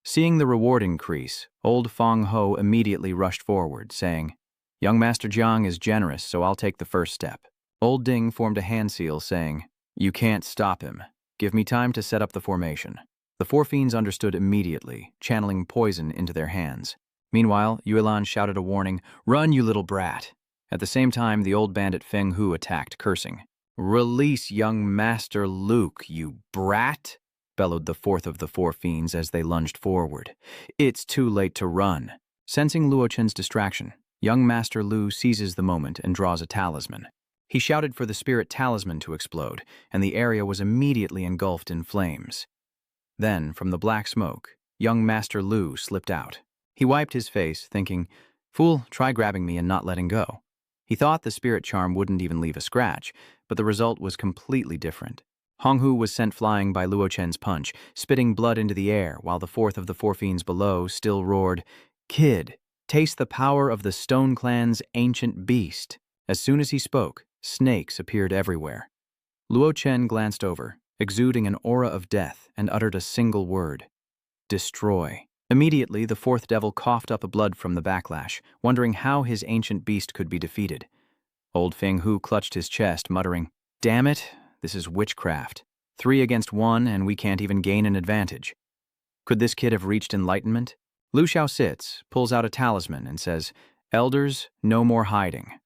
Seeing the reward increase, old Feng Ho immediately rushed forward, saying, "Young Master Jiang is generous, so I'll take the first step." Old Ding formed a hand seal, saying, "You can't stop him. Give me time to set up the formation." The four fiends understood immediately, channeling poison into their hands. Meanwhile, Yuelan shouted a warning, "Run, you little brat!" At the same time, the old bandit Feng Hu attacked, cursing. "Release young Master Luke, you brat!" bellowed the fourth of the four fiends as they lunged forward. "It's too late to run." Sensing Luo Chen's distraction, young Master Lu seizes the moment and draws a talisman. He shouted for the spirit talisman to explode, and the area was immediately engulfed in flames. Then, from the black smoke, young Master Lu slipped out. He wiped his face, thinking, "Fool, try grabbing me and not letting go." He thought the spirit charm wouldn't even leave a scratch, but the result was completely different. Honghu was sent flying by Luo Chen's punch, spitting blood into the air, while the fourth of the four fiends below still roared, "Kid, taste the power of the Stone Clan's ancient beast." As soon as he spoke, snakes appeared everywhere. Luo Chen glanced over, exuding an aura of death, and uttered a single word, "Destroy." Immediately, the fourth devil coughed up blood from the backlash, wondering how his ancient beast could be defeated. Old Feng Hu clutched his chest, muttering, "Damn it, this is witchcraft. 3 against 1, and we can't even gain an advantage." Could this kid have reached enlightenment? Lu Xiao sits, pulls out a talisman, and says, "Elders, no more hiding.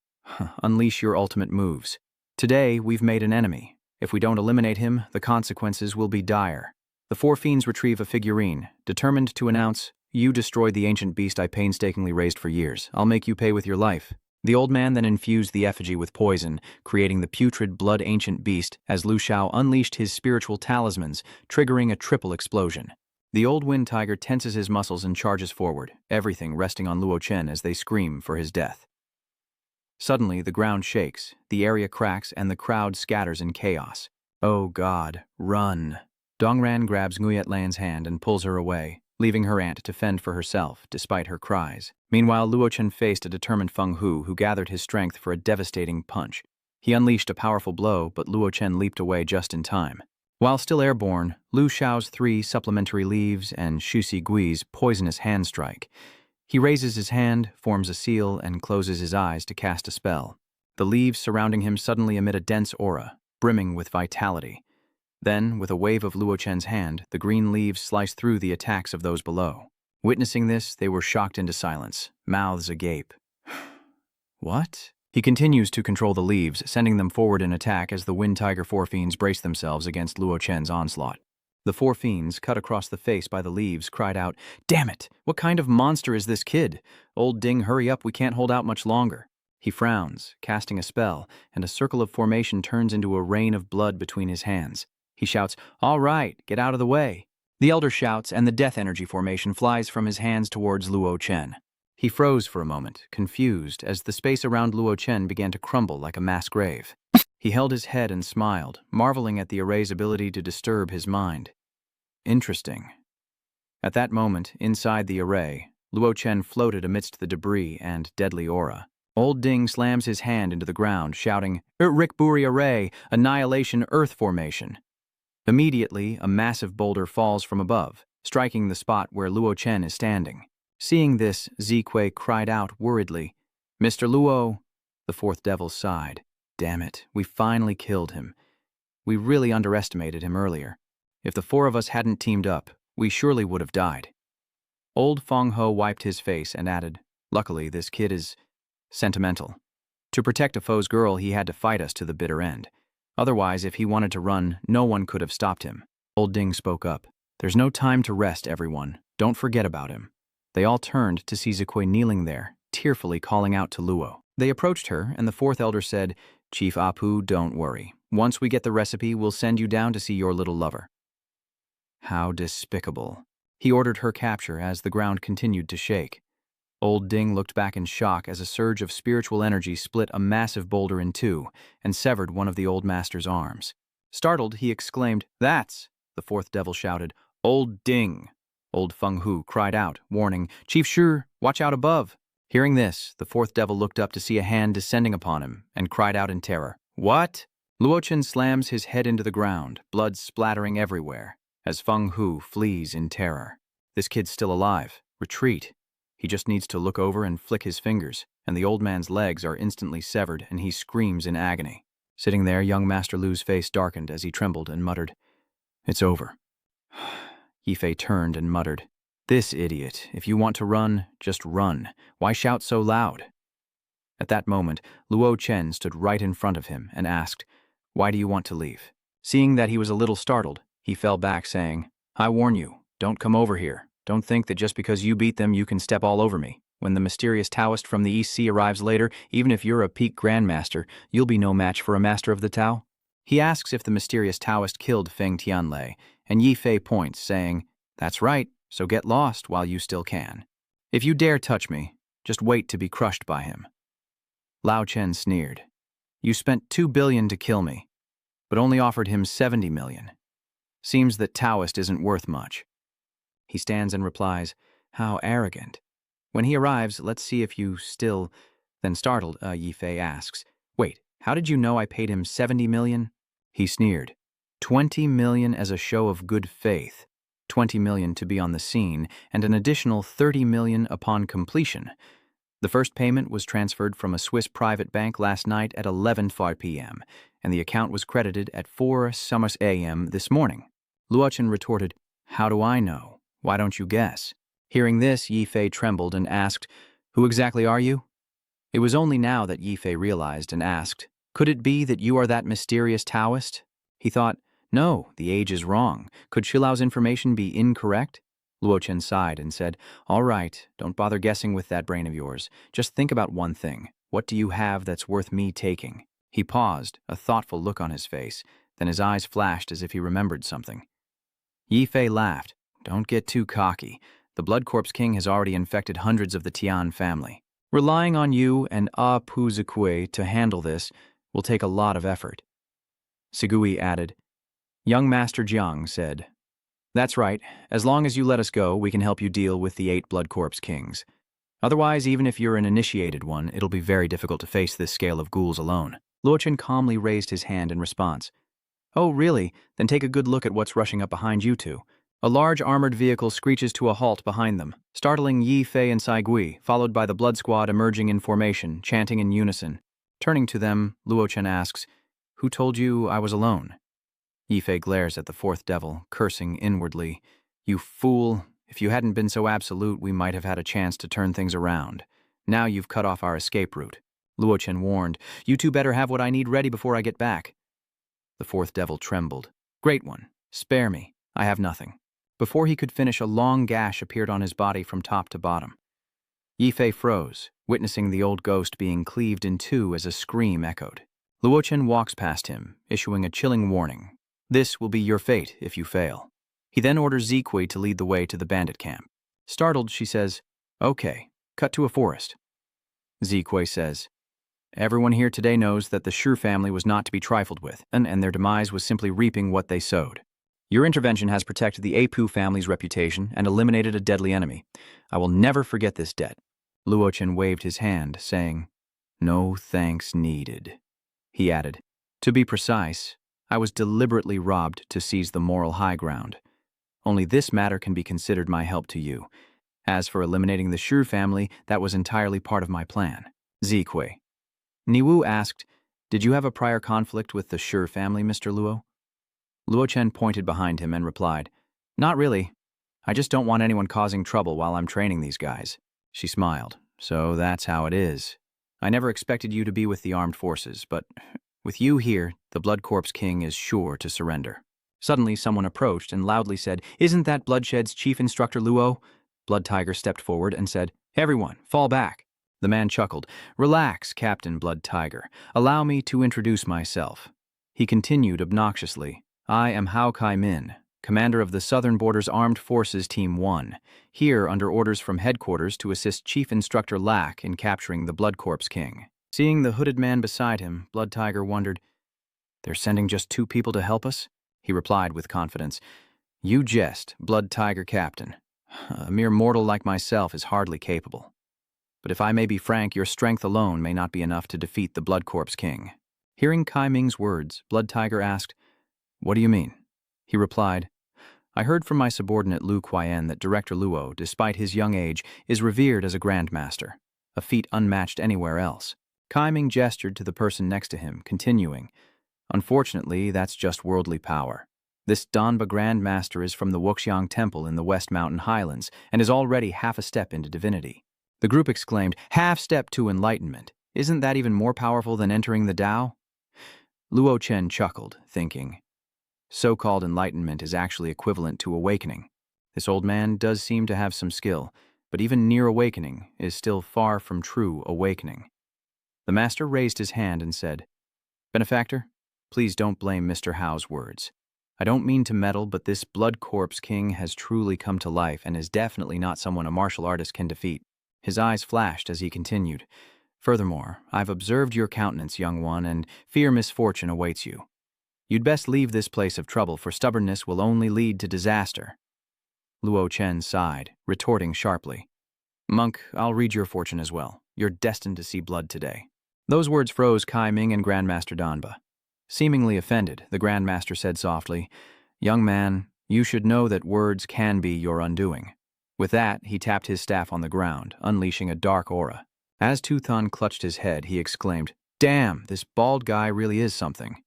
Unleash your ultimate moves. Today, we've made an enemy. If we don't eliminate him, the consequences will be dire." The four fiends retrieve a figurine, determined to announce, "You destroyed the ancient beast I painstakingly raised for years. I'll make you pay with your life." The old man then infused the effigy with poison, creating the putrid blood ancient beast as Lu Xiao unleashed his spiritual talismans, triggering a triple explosion. The old wind tiger tenses his muscles and charges forward, everything resting on Luo Chen as they scream for his death. Suddenly, the ground shakes, the area cracks, and the crowd scatters in chaos. "Oh God, run!" Dongran grabs Nguyet Lan's hand and pulls her away, leaving her aunt to fend for herself, despite her cries. Meanwhile, Luo Chen faced a determined Feng Hu who gathered his strength for a devastating punch. He unleashed a powerful blow, but Luo Chen leaped away just in time. While still airborne, Lu Xiao's 3 supplementary leaves and Xu Si Gui's poisonous hand strike. He raises his hand, forms a seal, and closes his eyes to cast a spell. The leaves surrounding him suddenly emit a dense aura, brimming with vitality. Then, with a wave of Luo Chen's hand, the green leaves sliced through the attacks of those below. Witnessing this, they were shocked into silence, mouths agape. What? He continues to control the leaves, sending them forward in attack as the Wind Tiger Four Fiends brace themselves against Luo Chen's onslaught. The four fiends, cut across the face by the leaves, cried out, "Damn it! What kind of monster is this kid? Old Ding, hurry up, we can't hold out much longer." He frowns, casting a spell, and a circle of formation turns into a rain of blood between his hands. He shouts, "All right, get out of the way." The elder shouts, and the death energy formation flies from his hands towards Luo Chen. He froze for a moment, confused, as the space around Luo Chen began to crumble like a mass grave. He held his head and smiled, marveling at the array's ability to disturb his mind. Interesting. At that moment, inside the array, Luo Chen floated amidst the debris and deadly aura. Old Ding slams his hand into the ground, shouting, "Rick Buri Array, Annihilation Earth Formation." Immediately, a massive boulder falls from above, striking the spot where Luo Chen is standing. Seeing this, Zikui cried out worriedly, "Mr. Luo!" The fourth devil sighed. "Damn it, we finally killed him. We really underestimated him earlier. If the four of us hadn't teamed up, we surely would have died." Old Feng Ho wiped his face and added, "Luckily, this kid is sentimental. To protect a foe's girl, he had to fight us to the bitter end. Otherwise, if he wanted to run, no one could have stopped him." Old Ding spoke up. "There's no time to rest, everyone. Don't forget about him." They all turned to see Zikui kneeling there, tearfully calling out to Luo. They approached her, and the fourth elder said, "Chief Apu, don't worry. Once we get the recipe, we'll send you down to see your little lover." How despicable. He ordered her capture as the ground continued to shake. Old Ding looked back in shock as a surge of spiritual energy split a massive boulder in two and severed one of the old master's arms. Startled, he exclaimed, "That's!" The fourth devil shouted, "Old Ding!" Old Feng Hu cried out, warning, "Chief Shu, watch out above." Hearing this, the fourth devil looked up to see a hand descending upon him and cried out in terror, "What?" Luo Chen slams his head into the ground, blood splattering everywhere, as Feng Hu flees in terror. This kid's still alive. Retreat. He just needs to look over and flick his fingers, and the old man's legs are instantly severed and he screams in agony. Sitting there, young Master Lu's face darkened as he trembled and muttered, "It's over." Yifei turned and muttered, "This idiot, if you want to run, just run. Why shout so loud?" At that moment, Luo Chen stood right in front of him and asked, "Why do you want to leave?" Seeing that he was a little startled, he fell back saying, "I warn you, don't come over here. Don't think that just because you beat them you can step all over me. When the mysterious Taoist from the East Sea arrives later, even if you're a peak grandmaster, you'll be no match for a master of the Tao." He asks if the mysterious Taoist killed Feng Tianlei, and Yifei points, saying, "That's right, so get lost while you still can. If you dare touch me, just wait to be crushed by him." Lao Chen sneered. "You spent 2 billion to kill me, but only offered him 70 million. Seems that Taoist isn't worth much." He stands and replies, "How arrogant. When he arrives, let's see if you still—" Then startled, Yifei asks, "Wait, how did you know I paid him 70 million? He sneered, 20 million as a show of good faith, 20 million to be on the scene, and an additional 30 million upon completion. The first payment was transferred from a Swiss private bank last night at 11:05 p.m., and the account was credited at 4 a.m. this morning." Luochen retorted, "How do I know? Why don't you guess?" Hearing this, Yifei trembled and asked, "Who exactly are you?" It was only now that Yifei realized and asked, "Could it be that you are that mysterious Taoist?" He thought, "No, the age is wrong. Could Shilao's information be incorrect?" Luochen sighed and said, "All right, don't bother guessing with that brain of yours. Just think about one thing. What do you have that's worth me taking?" He paused, a thoughtful look on his face, then his eyes flashed as if he remembered something. Yifei laughed. "Don't get too cocky. The Blood Corpse King has already infected hundreds of the Tian family. Relying on you and Pu Zikui to handle this will take a lot of effort." Sigui added. Young Master Jiang said, "That's right. As long as you let us go, we can help you deal with the 8 Blood Corpse Kings. Otherwise, even if you're an initiated one, it'll be very difficult to face this scale of ghouls alone." Luochen calmly raised his hand in response. "Oh, really? Then take a good look at what's rushing up behind you two." A large armored vehicle screeches to a halt behind them, startling Yifei and Saigui, followed by the blood squad emerging in formation, chanting in unison. Turning to them, Luochen asks, "Who told you I was alone?" Yifei glares at the fourth devil, cursing inwardly. You fool! If you hadn't been so absolute, we might have had a chance to turn things around. Now you've cut off our escape route. Luochen warned. You two better have what I need ready before I get back. The fourth devil trembled. Great one. Spare me. I have nothing. Before he could finish, a long gash appeared on his body from top to bottom. Yifei froze, witnessing the old ghost being cleaved in two as a scream echoed. Luochen walks past him, issuing a chilling warning. This will be your fate if you fail. He then orders Ziqui to lead the way to the bandit camp. Startled, she says, Okay, cut to a forest. Ziqui says, Everyone here today knows that the Shu family was not to be trifled with, and their demise was simply reaping what they sowed. Your intervention has protected the Apu family's reputation and eliminated a deadly enemy. I will never forget this debt. Luochen waved his hand, saying, No thanks needed. He added, To be precise, I was deliberately robbed to seize the moral high ground. Only this matter can be considered my help to you. As for eliminating the Shu family, that was entirely part of my plan. Ziqui. Niwu asked, Did you have a prior conflict with the Shu family, Mr. Luo? Luochen pointed behind him and replied, Not really. I just don't want anyone causing trouble while I'm training these guys. She smiled. So that's how it is. I never expected you to be with the armed forces, but with you here, the Blood Corpse King is sure to surrender. Suddenly, someone approached and loudly said, Isn't that Bloodshed's chief instructor, Luo? Blood Tiger stepped forward and said, Everyone, fall back. The man chuckled. Relax, Captain Blood Tiger. Allow me to introduce myself. He continued obnoxiously, I am Hao Kai Min, commander of the Southern Borders Armed Forces Team 1, here under orders from headquarters to assist Chief Instructor Lack in capturing the Blood Corpse King. Seeing the hooded man beside him, Blood Tiger wondered, They're sending just 2 people to help us? He replied with confidence, You jest, Blood Tiger Captain. A mere mortal like myself is hardly capable. But if I may be frank, your strength alone may not be enough to defeat the Blood Corpse King. Hearing Kai Ming's words, Blood Tiger asked, What do you mean? He replied, I heard from my subordinate Lu Kuayan that Director Luo, despite his young age, is revered as a Grandmaster, a feat unmatched anywhere else. Kai Ming gestured to the person next to him, continuing, Unfortunately, that's just worldly power. This Danba Grandmaster is from the Wuxiang Temple in the West Mountain Highlands and is already half a step into divinity. The group exclaimed, Half step to enlightenment. Isn't that even more powerful than entering the Tao? Luo Chen chuckled, thinking, So-called enlightenment is actually equivalent to awakening. This old man does seem to have some skill, but even near awakening is still far from true awakening. The master raised his hand and said, Benefactor, please don't blame Mr. Hao's words. I don't mean to meddle, but this Blood Corpse King has truly come to life and is definitely not someone a martial artist can defeat. His eyes flashed as he continued. Furthermore, I've observed your countenance, young one, and fear misfortune awaits you. You'd best leave this place of trouble, for stubbornness will only lead to disaster. Luo Chen sighed, retorting sharply. Monk, I'll read your fortune as well. You're destined to see blood today. Those words froze Kai Ming and Grandmaster Danba. Seemingly offended, the Grandmaster said softly, Young man, you should know that words can be your undoing. With that, he tapped his staff on the ground, unleashing a dark aura. As Tuthan clutched his head, he exclaimed, Damn, this bald guy really is something.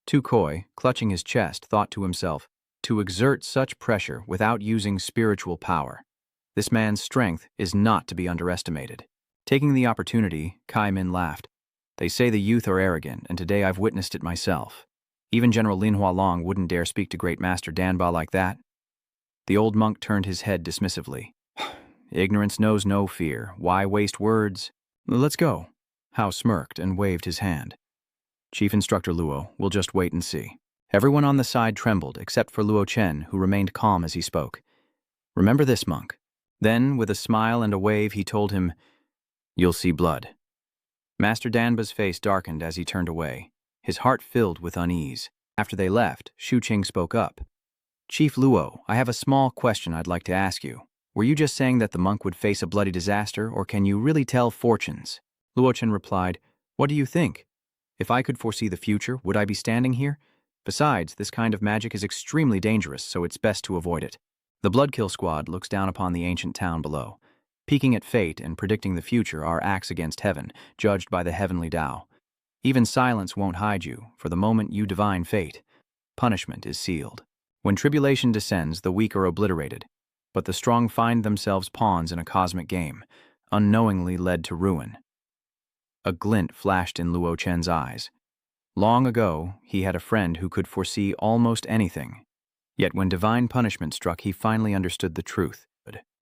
Tukoi, clutching his chest, thought to himself, To exert such pressure without using spiritual power. This man's strength is not to be underestimated. Taking the opportunity, Kai Min laughed. They say the youth are arrogant, and today I've witnessed it myself. Even General Lin Hualong wouldn't dare speak to Great Master Danba like that. The old monk turned his head dismissively. Ignorance knows no fear. Why waste words? Let's go. Hao smirked and waved his hand. Chief Instructor Luo, we'll just wait and see. Everyone on the side trembled, except for Luo Chen, who remained calm as he spoke. Remember this, monk. Then, with a smile and a wave, he told him, You'll see blood. Master Danba's face darkened as he turned away, his heart filled with unease. After they left, Shu Qing spoke up. Chief Luo, I have a small question I'd like to ask you. Were you just saying that the monk would face a bloody disaster, or can you really tell fortunes? Luo Chen replied, What do you think? If I could foresee the future, would I be standing here? Besides, this kind of magic is extremely dangerous, so it's best to avoid it. The Bloodkill Squad looks down upon the ancient town below. Peeking at fate and predicting the future are acts against heaven, judged by the heavenly Tao. Even silence won't hide you, for the moment you divine fate. punishment is sealed. When tribulation descends, the weak are obliterated, but the strong find themselves pawns in a cosmic game, unknowingly led to ruin. A glint flashed in Luo Chen's eyes. Long ago, he had a friend who could foresee almost anything. Yet when divine punishment struck, he finally understood the truth.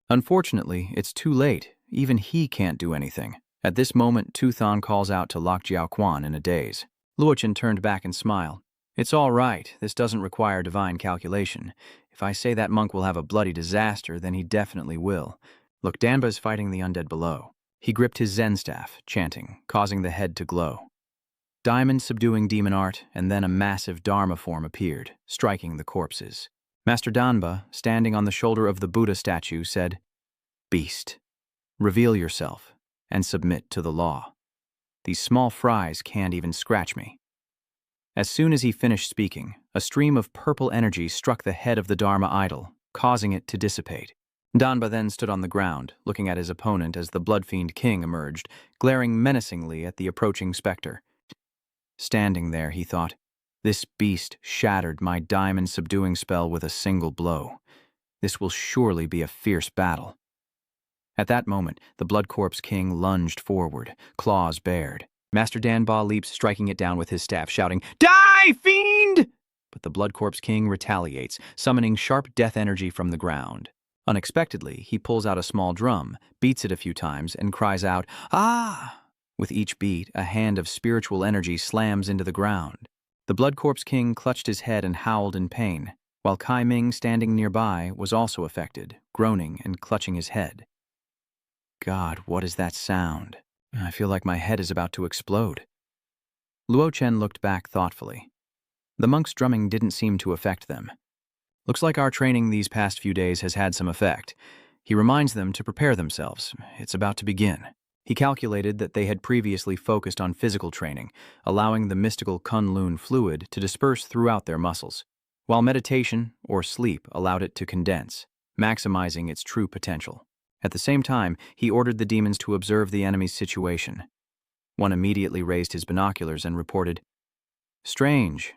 Unfortunately, it's too late. Even he can't do anything. At this moment, Tuthan calls out to Lok Jiaoquan in a daze. Luo Chen turned back and smiled. It's all right. This doesn't require divine calculation. If I say that monk will have a bloody disaster, then he definitely will. Look, Danba is fighting the undead below. He gripped his Zen staff, chanting, causing the head to glow. Diamond subduing demon art, and then a massive Dharma form appeared, striking the corpses. Master Danba, standing on the shoulder of the Buddha statue, said, "Beast, reveal yourself and submit to the law. These small fries can't even scratch me." As soon as he finished speaking, a stream of purple energy struck the head of the Dharma idol, causing it to dissipate. Danba then stood on the ground, looking at his opponent as the Bloodfiend King emerged, glaring menacingly at the approaching specter. Standing there, he thought, this beast shattered my diamond subduing spell with a single blow. This will surely be a fierce battle. At that moment, the Blood Corpse King lunged forward, claws bared. Master Danba leaps, striking it down with his staff, shouting, "Die, fiend!" But the Blood Corpse King retaliates, summoning sharp death energy from the ground. Unexpectedly, he pulls out a small drum, beats it a few times, and cries out, "Ah!" With each beat, a hand of spiritual energy slams into the ground. The Blood Corpse King clutched his head and howled in pain, while Kai Ming, standing nearby, was also affected, groaning and clutching his head. God, what is that sound? I feel like my head is about to explode. Luo Chen looked back thoughtfully. The monks' drumming didn't seem to affect them. Looks like our training these past few days has had some effect. He reminds them to prepare themselves. It's about to begin. He calculated that they had previously focused on physical training, allowing the mystical Kunloon fluid to disperse throughout their muscles, while meditation, or sleep, allowed it to condense, maximizing its true potential. At the same time, he ordered the demons to observe the enemy's situation. One immediately raised his binoculars and reported, "Strange.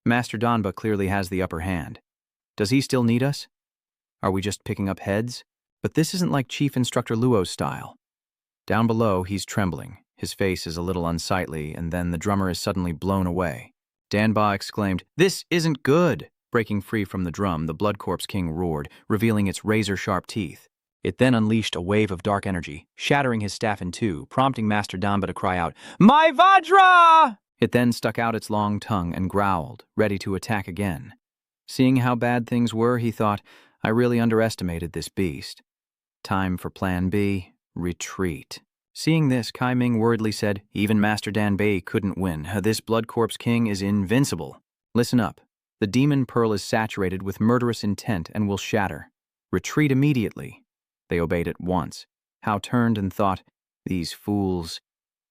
Master Danba clearly has the upper hand. Does he still need us? Are we just picking up heads? But this isn't like Chief Instructor Luo's style." Down below, he's trembling. His face is a little unsightly, and then the drummer is suddenly blown away. Danba exclaimed, "This isn't good!" Breaking free from the drum, the Blood Corpse King roared, revealing its razor-sharp teeth. It then unleashed a wave of dark energy, shattering his staff in two, prompting Master Danba to cry out, "My Vajra!" It then stuck out its long tongue and growled, ready to attack again. Seeing how bad things were, he thought, I really underestimated this beast. Time for Plan B. Retreat. Seeing this, Kai Ming worriedly said, "Even Master Danbei couldn't win. This Blood Corpse King is invincible. Listen up. The demon pearl is saturated with murderous intent and will shatter. Retreat immediately." They obeyed at once. Hao turned and thought, these fools.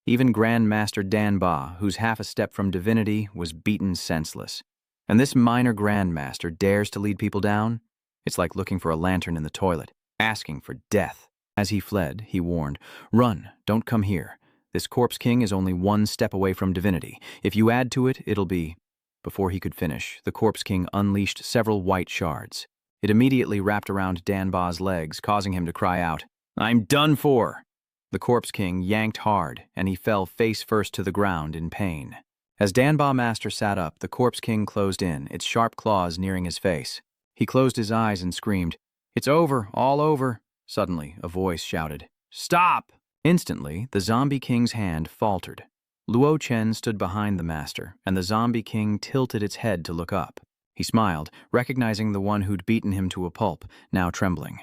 Even Grand Master Danba, who's half a step from divinity, was beaten senseless. And this minor Grand Master dares to lead people down? It's like looking for a lantern in the toilet, asking for death. As he fled, he warned, "Run, don't come here. This Corpse King is only one step away from divinity. If you add to it, it'll be—" Before he could finish, the Corpse King unleashed several white shards. It immediately wrapped around Danba's legs, causing him to cry out, "I'm done for!" The Corpse King yanked hard, and he fell face first to the ground in pain. As Danba Master sat up, the Corpse King closed in, its sharp claws nearing his face. He closed his eyes and screamed, "It's over, all over." Suddenly, a voice shouted, "Stop!" Instantly, the Zombie King's hand faltered. Luo Chen stood behind the master, and the Zombie King tilted its head to look up. He smiled, recognizing the one who'd beaten him to a pulp, now trembling.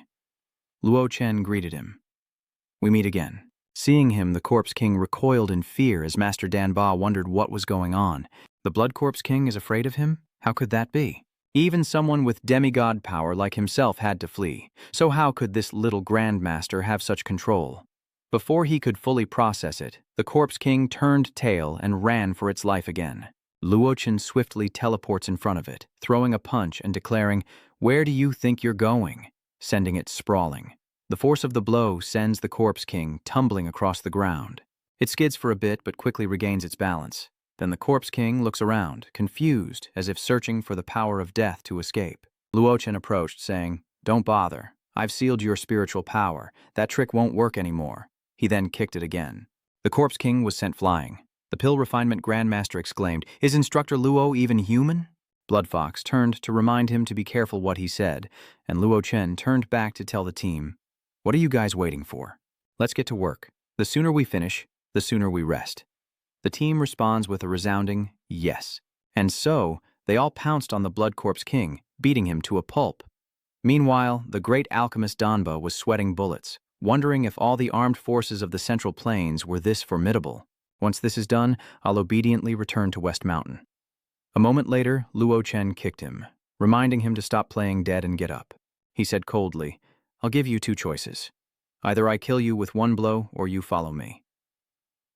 Luo Chen greeted him. "We meet again." Seeing him, the Corpse King recoiled in fear as Master Danba wondered what was going on. The Blood Corpse King is afraid of him? How could that be? Even someone with demigod power like himself had to flee, so how could this little Grandmaster have such control? Before he could fully process it, the Corpse King turned tail and ran for its life again. Luo Chen swiftly teleports in front of it, throwing a punch and declaring, "Where do you think you're going?" sending it sprawling. The force of the blow sends the Corpse King tumbling across the ground. It skids for a bit but quickly regains its balance. Then the Corpse King looks around, confused, as if searching for the power of death to escape. Luo Chen approached, saying, "Don't bother. I've sealed your spiritual power. That trick won't work anymore." He then kicked it again. The Corpse King was sent flying. The Pill Refinement Grandmaster exclaimed, "Is Instructor Luo even human?" Bloodfox turned to remind him to be careful what he said, and Luo Chen turned back to tell the team, "What are you guys waiting for? Let's get to work. The sooner we finish, the sooner we rest." The team responds with a resounding yes. And so, they all pounced on the Blood Corpse King, beating him to a pulp. Meanwhile, the great alchemist Danba was sweating bullets, wondering if all the armed forces of the Central Plains were this formidable. "Once this is done, I'll obediently return to West Mountain." A moment later, Luo Chen kicked him, reminding him to stop playing dead and get up. He said coldly, "I'll give you two choices. Either I kill you with one blow or you follow me."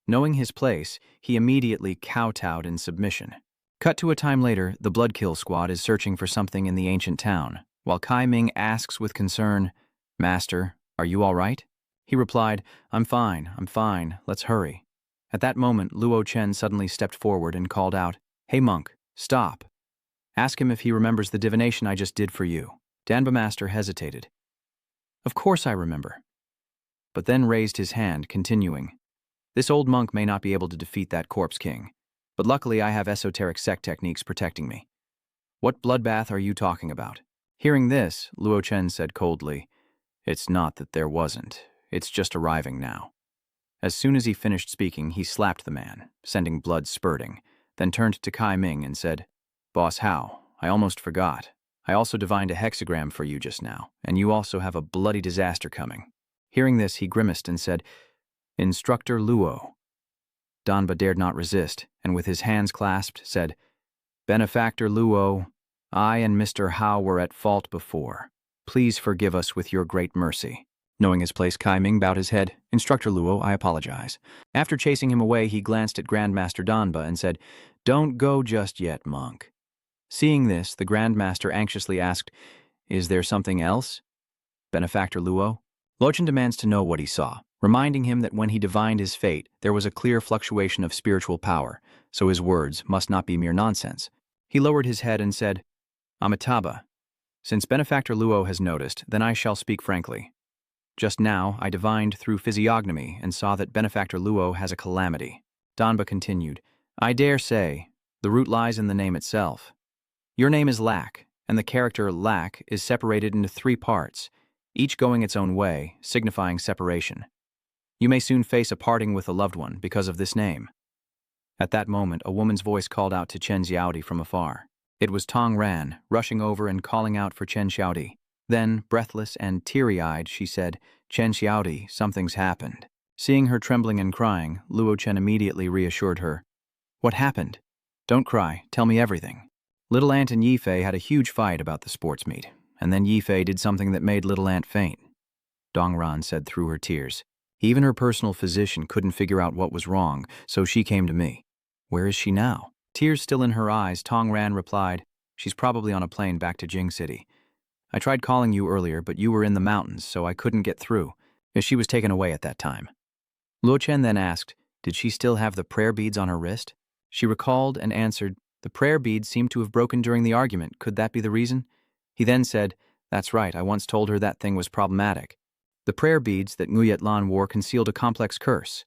Knowing his place, he immediately kowtowed in submission. Cut to a time later, the Bloodkill Squad is searching for something in the ancient town, while Kai Ming asks with concern, "Master, are you all right?" He replied, I'm fine, let's hurry." At that moment, Luo Chen suddenly stepped forward and called out, "Hey monk, stop. Ask him if he remembers the divination I just did for you." Danba Master hesitated. "Of course I remember," but then raised his hand, continuing, "This old monk may not be able to defeat that Corpse King, but luckily I have esoteric sect techniques protecting me. What bloodbath are you talking about?" Hearing this, Luo Chen said coldly, "It's not that there wasn't, it's just arriving now." As soon as he finished speaking, he slapped the man, sending blood spurting, then turned to Kai Ming and said, "Boss Hao, I almost forgot. I also divined a hexagram for you just now, and you also have a bloody disaster coming." Hearing this, he grimaced and said, "Instructor Luo." Danba dared not resist, and with his hands clasped, said, "Benefactor Luo, I and Mr. Hao were at fault before. Please forgive us with your great mercy." Knowing his place, Kai Ming bowed his head. "Instructor Luo, I apologize." After chasing him away, he glanced at Grandmaster Danba and said, "Don't go just yet, monk." Seeing this, the Grandmaster anxiously asked, "Is there something else, Benefactor Luo?" Luo Chen demands to know what he saw, reminding him that when he divined his fate, there was a clear fluctuation of spiritual power, so his words must not be mere nonsense. He lowered his head and said, "Amitabha, since Benefactor Luo has noticed, then I shall speak frankly. Just now, I divined through physiognomy and saw that Benefactor Luo has a calamity." Danba continued, "I dare say, the root lies in the name itself. Your name is Lack, and the character Lack is separated into 3 parts, each going its own way, signifying separation. You may soon face a parting with a loved one because of this name." At that moment, a woman's voice called out to Chen Xiaodi from afar. It was Tong Ran, rushing over and calling out for Chen Xiaodi. Then, breathless and teary-eyed, she said, "Chen Xiaodi, something's happened." Seeing her trembling and crying, Luo Chen immediately reassured her. "What happened? Don't cry, tell me everything." Little Ant and Yifei had a huge fight about the sports meet, and then Yifei did something that made Little Ant faint. Dongran said through her tears. Even her personal physician couldn't figure out what was wrong, so she came to me. "Where is she now?" Tears still in her eyes, Tong Ran replied, "She's probably on a plane back to Jing City. I tried calling you earlier, but you were in the mountains, so I couldn't get through, as she was taken away at that time." Luo Chen then asked, "Did she still have the prayer beads on her wrist?" She recalled and answered, "The prayer beads seemed to have broken during the argument. Could that be the reason?" He then said, "That's right, I once told her that thing was problematic. The prayer beads that Nguyet Lan wore concealed a complex curse.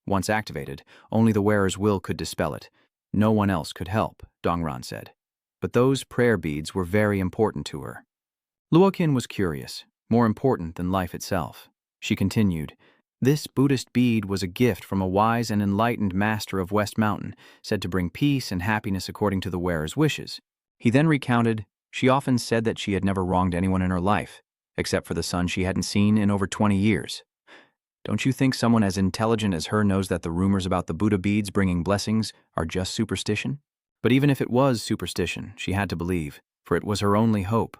Once activated, only the wearer's will could dispel it. No one else could help," Dongran said. "But those prayer beads were very important to her." Luoqin was curious, more important than life itself. She continued, "This Buddhist bead was a gift from a wise and enlightened master of West Mountain, said to bring peace and happiness according to the wearer's wishes." He then recounted, she often said that she had never wronged anyone in her life, except for the son she hadn't seen in over 20 years. Don't you think someone as intelligent as her knows that the rumors about the Buddha beads bringing blessings are just superstition? But even if it was superstition, she had to believe, for it was her only hope.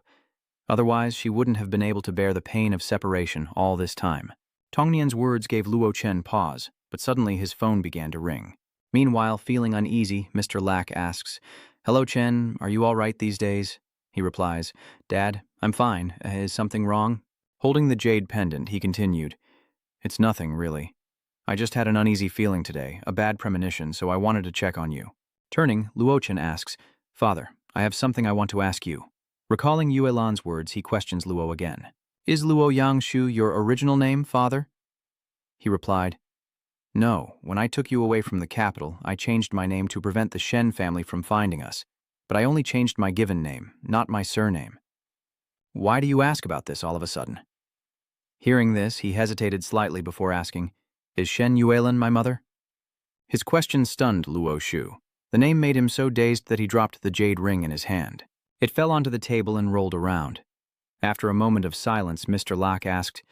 Otherwise, she wouldn't have been able to bear the pain of separation all this time. Tongnian's words gave Luo Chen pause, but suddenly his phone began to ring. Meanwhile, feeling uneasy, Mr. Lack asks, "Hello, Chen, are you all right these days?" He replies, "Dad, I'm fine. Is something wrong?" Holding the jade pendant, he continued, "It's nothing, really. I just had an uneasy feeling today, a bad premonition, so I wanted to check on you. Turning, Luochen asks, Father, I have something I want to ask you. Recalling Yuelan's words, he questions Luo again. Is Luo Yangshu your original name, Father? He replied, No, when I took you away from the capital, I changed my name to prevent the Shen family from finding us. But I only changed my given name, not my surname. Why do you ask about this all of a sudden? Hearing this, he hesitated slightly before asking, Is Shen Yuelan my mother? His question stunned Luo Shu. The name made him so dazed that he dropped the jade ring in his hand. It fell onto the table and rolled around. After a moment of silence, Mr. Locke asked,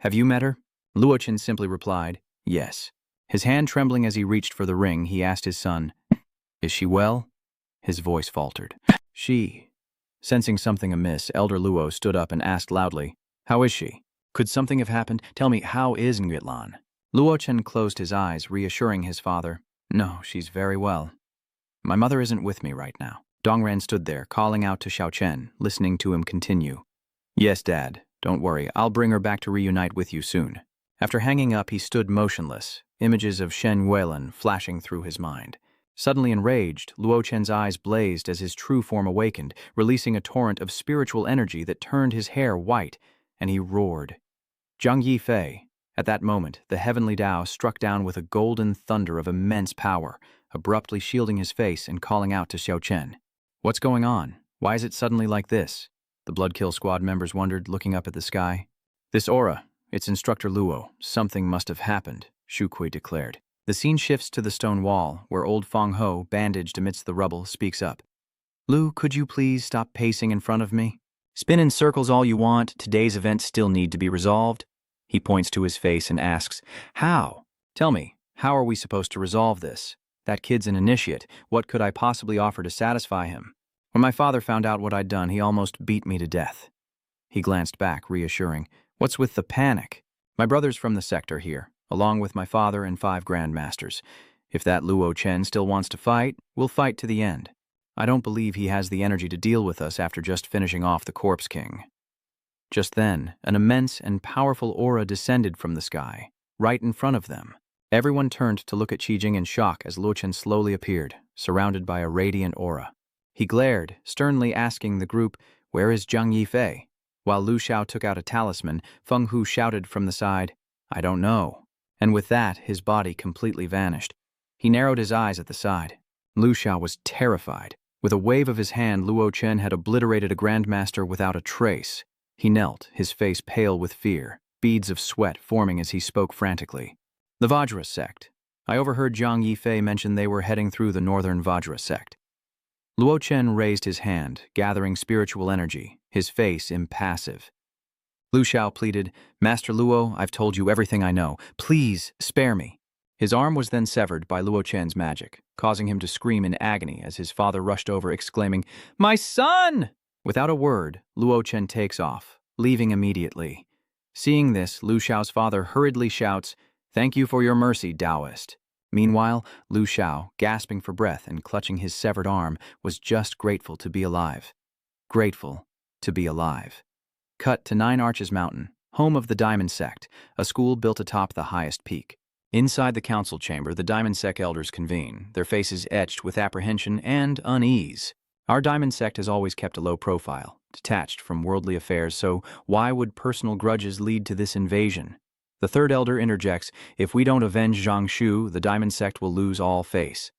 Have you met her? Luochen simply replied, Yes. His hand trembling as he reached for the ring, he asked his son, Is she well? His voice faltered. She. Sensing something amiss, Elder Luo stood up and asked loudly, How is she? Could something have happened? Tell me, how is Nguyitlan? Luochen closed his eyes, reassuring his father, No, she's very well. My mother isn't with me right now. Dongran stood there, calling out to Xiaochen, listening to him continue. Yes, Dad. Don't worry. I'll bring her back to reunite with you soon. After hanging up, he stood motionless, images of Shen Yuelan flashing through his mind. Suddenly enraged, Luochen's eyes blazed as his true form awakened, releasing a torrent of spiritual energy that turned his hair white, and he roared. Zhang Yifei. At that moment, the heavenly Tao struck down with a golden thunder of immense power, abruptly shielding his face and calling out to Xiaochen. What's going on? Why is it suddenly like this? The Bloodkill Squad members wondered, looking up at the sky. This aura, it's Instructor Luo. Something must have happened, Shu Kui declared. The scene shifts to the stone wall, where old Feng Ho, bandaged amidst the rubble, speaks up. Lu, could you please stop pacing in front of me? Spin in circles all you want, today's events still need to be resolved. He points to his face and asks, How? Tell me, how are we supposed to resolve this? That kid's an initiate. What could I possibly offer to satisfy him? When my father found out what I'd done, he almost beat me to death. He glanced back, reassuring. What's with the panic? My brother's from the sector here, along with my father and 5 grandmasters. If that Luo Chen still wants to fight, we'll fight to the end. I don't believe he has the energy to deal with us after just finishing off the Corpse King. Just then, an immense and powerful aura descended from the sky, right in front of them. Everyone turned to look at Qijing in shock as Luochen slowly appeared, surrounded by a radiant aura. He glared, sternly asking the group, Where is Zhang Yifei? While Lu Xiao took out a talisman, Feng Hu shouted from the side, I don't know. And with that, his body completely vanished. He narrowed his eyes at the side. Lu Xiao was terrified. With a wave of his hand, Luo Chen had obliterated a grandmaster without a trace. He knelt, his face pale with fear, beads of sweat forming as he spoke frantically. The Vajra sect. I overheard Zhang Yifei mention they were heading through the northern Vajra sect. Luo Chen raised his hand, gathering spiritual energy, his face impassive. Lu Xiao pleaded, Master Luo, I've told you everything I know. Please, spare me. His arm was then severed by Luo Chen's magic, causing him to scream in agony as his father rushed over, exclaiming, My son! Without a word, Luo Chen takes off, leaving immediately. Seeing this, Lu Xiao's father hurriedly shouts, Thank you for your mercy, Taoist. Meanwhile, Lu Xiao, gasping for breath and clutching his severed arm, was just grateful to be alive. Grateful to be alive. Cut to 9 Arches Mountain, home of the Diamond Sect, a school built atop the highest peak. Inside the council chamber, the Diamond Sect elders convene, their faces etched with apprehension and unease. Our Diamond Sect has always kept a low profile, detached from worldly affairs, so why would personal grudges lead to this invasion? The third elder interjects, If we don't avenge Zhang Shu, the Diamond Sect will lose all face.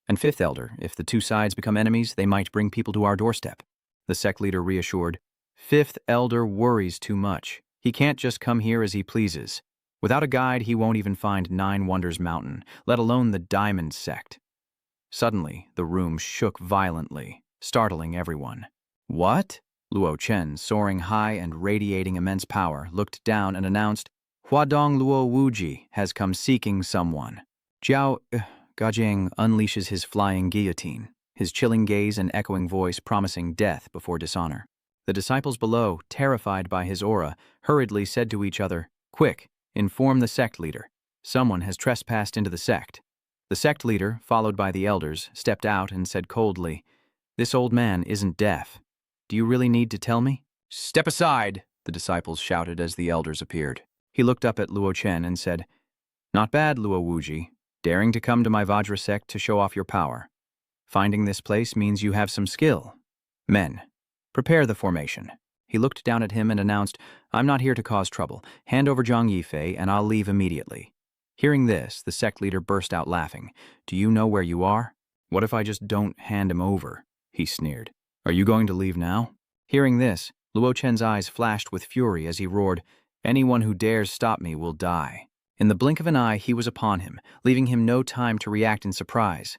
And fifth elder, if the two sides become enemies, they might bring people to our doorstep. The sect leader reassured, Fifth elder worries too much. He can't just come here as he pleases. Without a guide, he won't even find 9 Wonders Mountain, let alone the Diamond Sect. Suddenly, the room shook violently, startling everyone. What? Luo Chen, soaring high and radiating immense power, looked down and announced, Huadong Luo Wuji has come seeking someone. Gajing unleashes his flying guillotine, his chilling gaze and echoing voice promising death before dishonor. The disciples below, terrified by his aura, hurriedly said to each other, Quick, inform the sect leader. Someone has trespassed into the sect. The sect leader, followed by the elders, stepped out and said coldly, This old man isn't deaf. Do you really need to tell me? Step aside, the disciples shouted as the elders appeared. He looked up at Luo Chen and said, Not bad, Luo Wuji. Daring to come to my Vajra sect to show off your power. Finding this place means you have some skill. Men, prepare the formation. He looked down at him and announced, I'm not here to cause trouble. Hand over Zhang Yifei and I'll leave immediately. Hearing this, the sect leader burst out laughing. Do you know where you are? What if I just don't hand him over? He sneered. Are you going to leave now? Hearing this, Luo Chen's eyes flashed with fury as he roared, Anyone who dares stop me will die. In the blink of an eye, he was upon him, leaving him no time to react in surprise.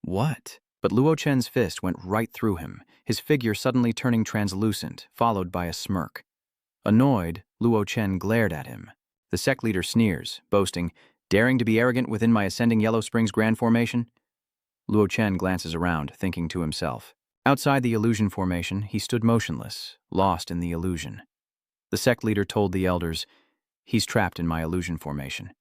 What? But Luo Chen's fist went right through him, his figure suddenly turning translucent, followed by a smirk. Annoyed, Luo Chen glared at him. The sect leader sneers, boasting, Daring to be arrogant within my ascending Yellow Springs Grand Formation? Luo Chen glances around, thinking to himself. Outside the illusion formation, he stood motionless, lost in the illusion. The sect leader told the elders, He's trapped in my illusion formation.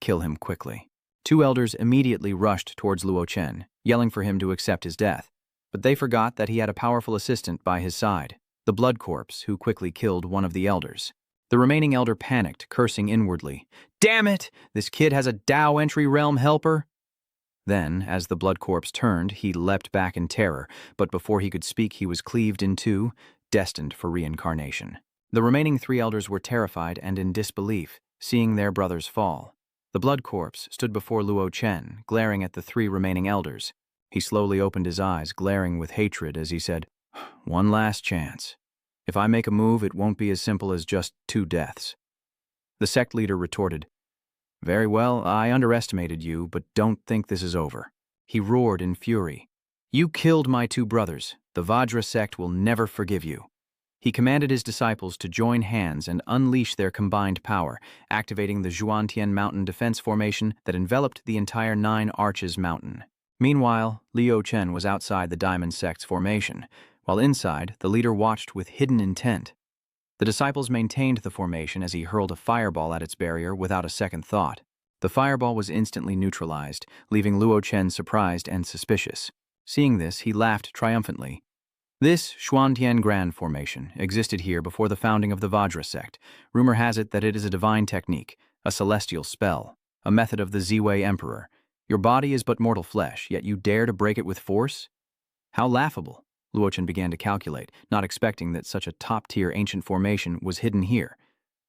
Kill him quickly. 2 elders immediately rushed towards Luo Chen, yelling for him to accept his death. But they forgot that he had a powerful assistant by his side, the Blood Corpse, who quickly killed one of the elders. The remaining elder panicked, cursing inwardly. Damn it! This kid has a Dao entry realm helper! Then, as the Blood Corpse turned, he leapt back in terror, but before he could speak he was cleaved in 2, destined for reincarnation. The remaining 3 elders were terrified and in disbelief, seeing their brothers fall. The Blood Corpse stood before Luo Chen, glaring at the 3 remaining elders. He slowly opened his eyes, glaring with hatred as he said, One last chance. If I make a move, it won't be as simple as just 2 deaths. The sect leader retorted, Very well, I underestimated you, but don't think this is over. He roared in fury. You killed my 2 brothers. The Vajra sect will never forgive you. He commanded his disciples to join hands and unleash their combined power, activating the Zhuantian Mountain defense formation that enveloped the entire 9 Arches Mountain. Meanwhile, Luo Chen was outside the Diamond Sect's formation, while inside, the leader watched with hidden intent. The disciples maintained the formation as he hurled a fireball at its barrier without a second thought. The fireball was instantly neutralized, leaving Luo Chen surprised and suspicious. Seeing this, he laughed triumphantly. This Xuantian Grand Formation existed here before the founding of the Vajra sect. Rumor has it that it is a divine technique, a celestial spell, a method of the Ziwei Emperor. Your body is but mortal flesh, yet you dare to break it with force? How laughable! Luo Chen began to calculate, not expecting that such a top-tier ancient formation was hidden here.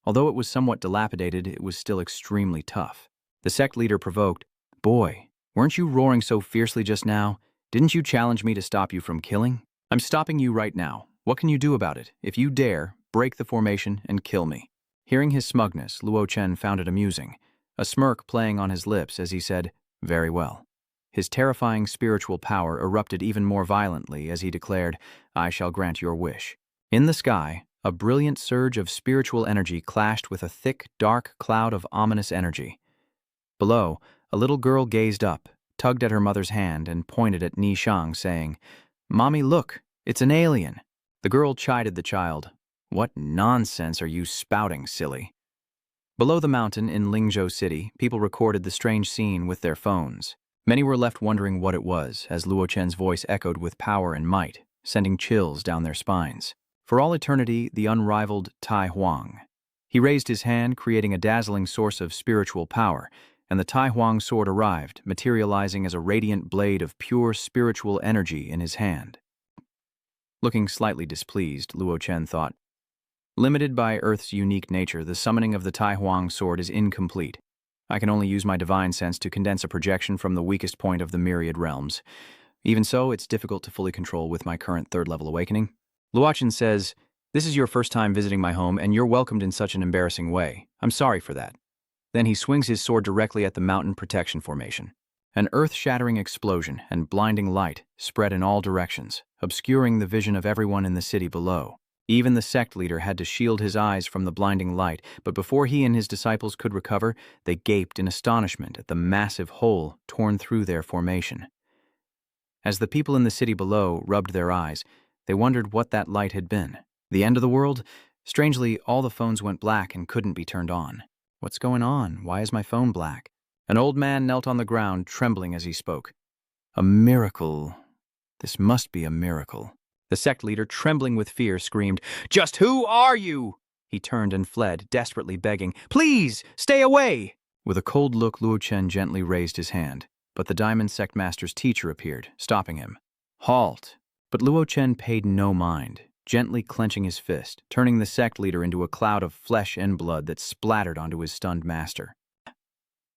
Although it was somewhat dilapidated, it was still extremely tough. The sect leader provoked, Boy, weren't you roaring so fiercely just now? Didn't you challenge me to stop you from killing? I'm stopping you right now. What can you do about it? If you dare, break the formation and kill me. Hearing his smugness, Luo Chen found it amusing, a smirk playing on his lips as he said, Very well. His terrifying spiritual power erupted even more violently as he declared, I shall grant your wish. In the sky, a brilliant surge of spiritual energy clashed with a thick, dark cloud of ominous energy. Below, a little girl gazed up, tugged at her mother's hand, and pointed at Ni Shang, saying, Mommy, look, it's an alien. The girl chided the child. What nonsense are you spouting, silly? Below the mountain in Lingzhou City, people recorded the strange scene with their phones. Many were left wondering what it was, as Luo Chen's voice echoed with power and might, sending chills down their spines. For all eternity, the unrivaled Tai Huang. He raised his hand, creating a dazzling source of spiritual power, and the Tai Huang sword arrived, materializing as a radiant blade of pure spiritual energy in his hand. Looking slightly displeased, Luo Chen thought, Limited by Earth's unique nature, the summoning of the Tai Huang sword is incomplete. I can only use my divine sense to condense a projection from the weakest point of the myriad realms. Even so, it's difficult to fully control with my current 3rd-level awakening. Luo Chen says, This is your first time visiting my home, and you're welcomed in such an embarrassing way. I'm sorry for that. Then he swings his sword directly at the mountain protection formation. An earth-shattering explosion and blinding light spread in all directions, obscuring the vision of everyone in the city below. Even the sect leader had to shield his eyes from the blinding light, but before he and his disciples could recover, they gaped in astonishment at the massive hole torn through their formation. As the people in the city below rubbed their eyes, they wondered what that light had been. The end of the world? Strangely, all the phones went black and couldn't be turned on. What's going on? Why is my phone black? An old man knelt on the ground, trembling as he spoke. A miracle. This must be a miracle. The sect leader, trembling with fear, screamed, Just who are you? He turned and fled, desperately begging, Please, stay away! With a cold look, Luo Chen gently raised his hand, but the Diamond Sect Master's teacher appeared, stopping him. Halt! But Luo Chen paid no mind, gently clenching his fist, turning the sect leader into a cloud of flesh and blood that splattered onto his stunned master.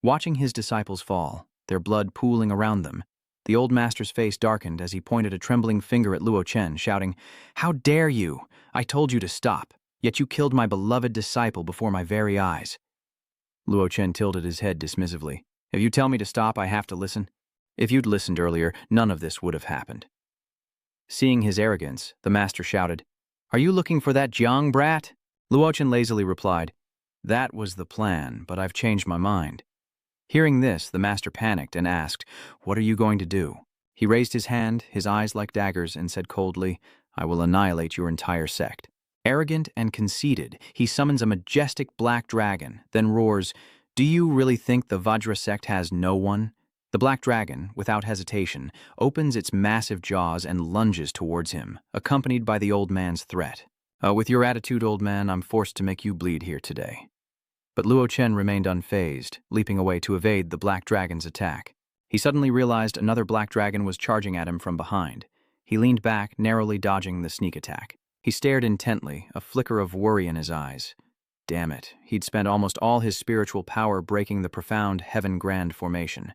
Watching his disciples fall, their blood pooling around them, the old master's face darkened as he pointed a trembling finger at Luo Chen, shouting, "How dare you! I told you to stop, yet you killed my beloved disciple before my very eyes." Luo Chen tilted his head dismissively. "If you tell me to stop, I have to listen. If you'd listened earlier, none of this would have happened." Seeing his arrogance, the master shouted, "Are you looking for that Jiang brat?" Luo Chen lazily replied, "That was the plan, but I've changed my mind." Hearing this, the master panicked and asked, "What are you going to do?" He raised his hand, his eyes like daggers, and said coldly, "I will annihilate your entire sect." Arrogant and conceited, he summons a majestic black dragon, then roars, "Do you really think the Vajra sect has no one?" The black dragon, without hesitation, opens its massive jaws and lunges towards him, accompanied by the old man's threat. With your attitude, old man, I'm forced to make you bleed here today." But Luo Chen remained unfazed, leaping away to evade the black dragon's attack. He suddenly realized another black dragon was charging at him from behind. He leaned back, narrowly dodging the sneak attack. He stared intently, a flicker of worry in his eyes. Damn it, he'd spent almost all his spiritual power breaking the profound Heaven Grand formation.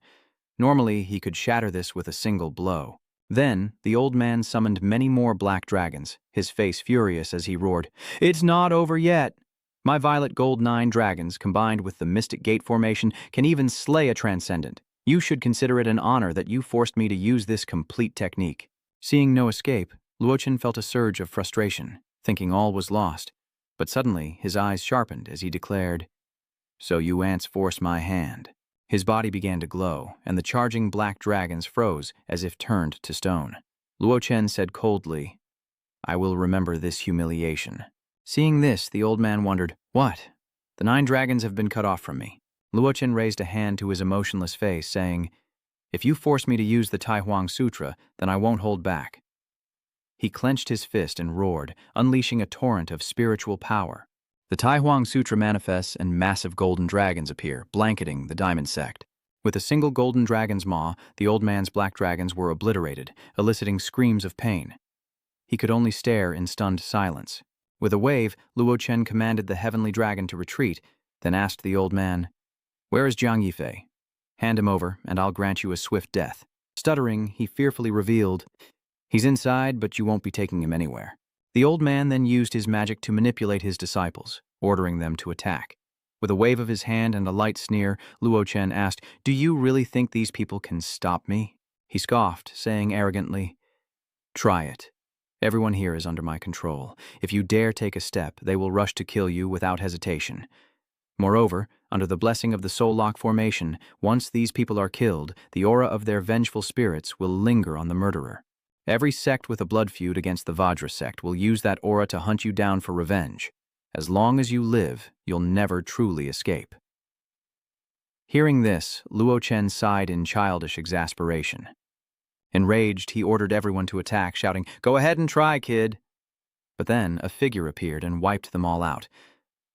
Normally, he could shatter this with a single blow. Then, the old man summoned many more black dragons, his face furious as he roared, "It's not over yet! My violet gold 9 dragons, combined with the Mystic Gate formation, can even slay a transcendent. You should consider it an honor that you forced me to use this complete technique." Seeing no escape, Luo Chen felt a surge of frustration, thinking all was lost. But suddenly, his eyes sharpened as he declared, "So you ants force my hand." His body began to glow, and the charging black dragons froze as if turned to stone. Luo Chen said coldly, "I will remember this humiliation." Seeing this, the old man wondered, "What? The 9 dragons have been cut off from me." Luo Chen raised a hand to his emotionless face, saying, "If you force me to use the Tai Huang Sutra, then I won't hold back." He clenched his fist and roared, unleashing a torrent of spiritual power. The Tai Huang Sutra manifests and massive golden dragons appear, blanketing the Diamond Sect. With a single golden dragon's maw, the old man's black dragons were obliterated, eliciting screams of pain. He could only stare in stunned silence. With a wave, Luo Chen commanded the heavenly dragon to retreat, then asked the old man, "Where is Jiang Yifei? Hand him over, and I'll grant you a swift death." Stuttering, he fearfully revealed, "He's inside, but you won't be taking him anywhere." The old man then used his magic to manipulate his disciples, ordering them to attack. With a wave of his hand and a light sneer, Luo Chen asked, "Do you really think these people can stop me?" He scoffed, saying arrogantly, "Try it. Everyone here is under my control. If you dare take a step, they will rush to kill you without hesitation. Moreover, under the blessing of the Soul Lock formation, once these people are killed, the aura of their vengeful spirits will linger on the murderer. Every sect with a blood feud against the Vajra sect will use that aura to hunt you down for revenge. As long as you live, you'll never truly escape." Hearing this, Luo Chen sighed in childish exasperation. Enraged, he ordered everyone to attack, shouting, "Go ahead and try, kid." But then a figure appeared and wiped them all out.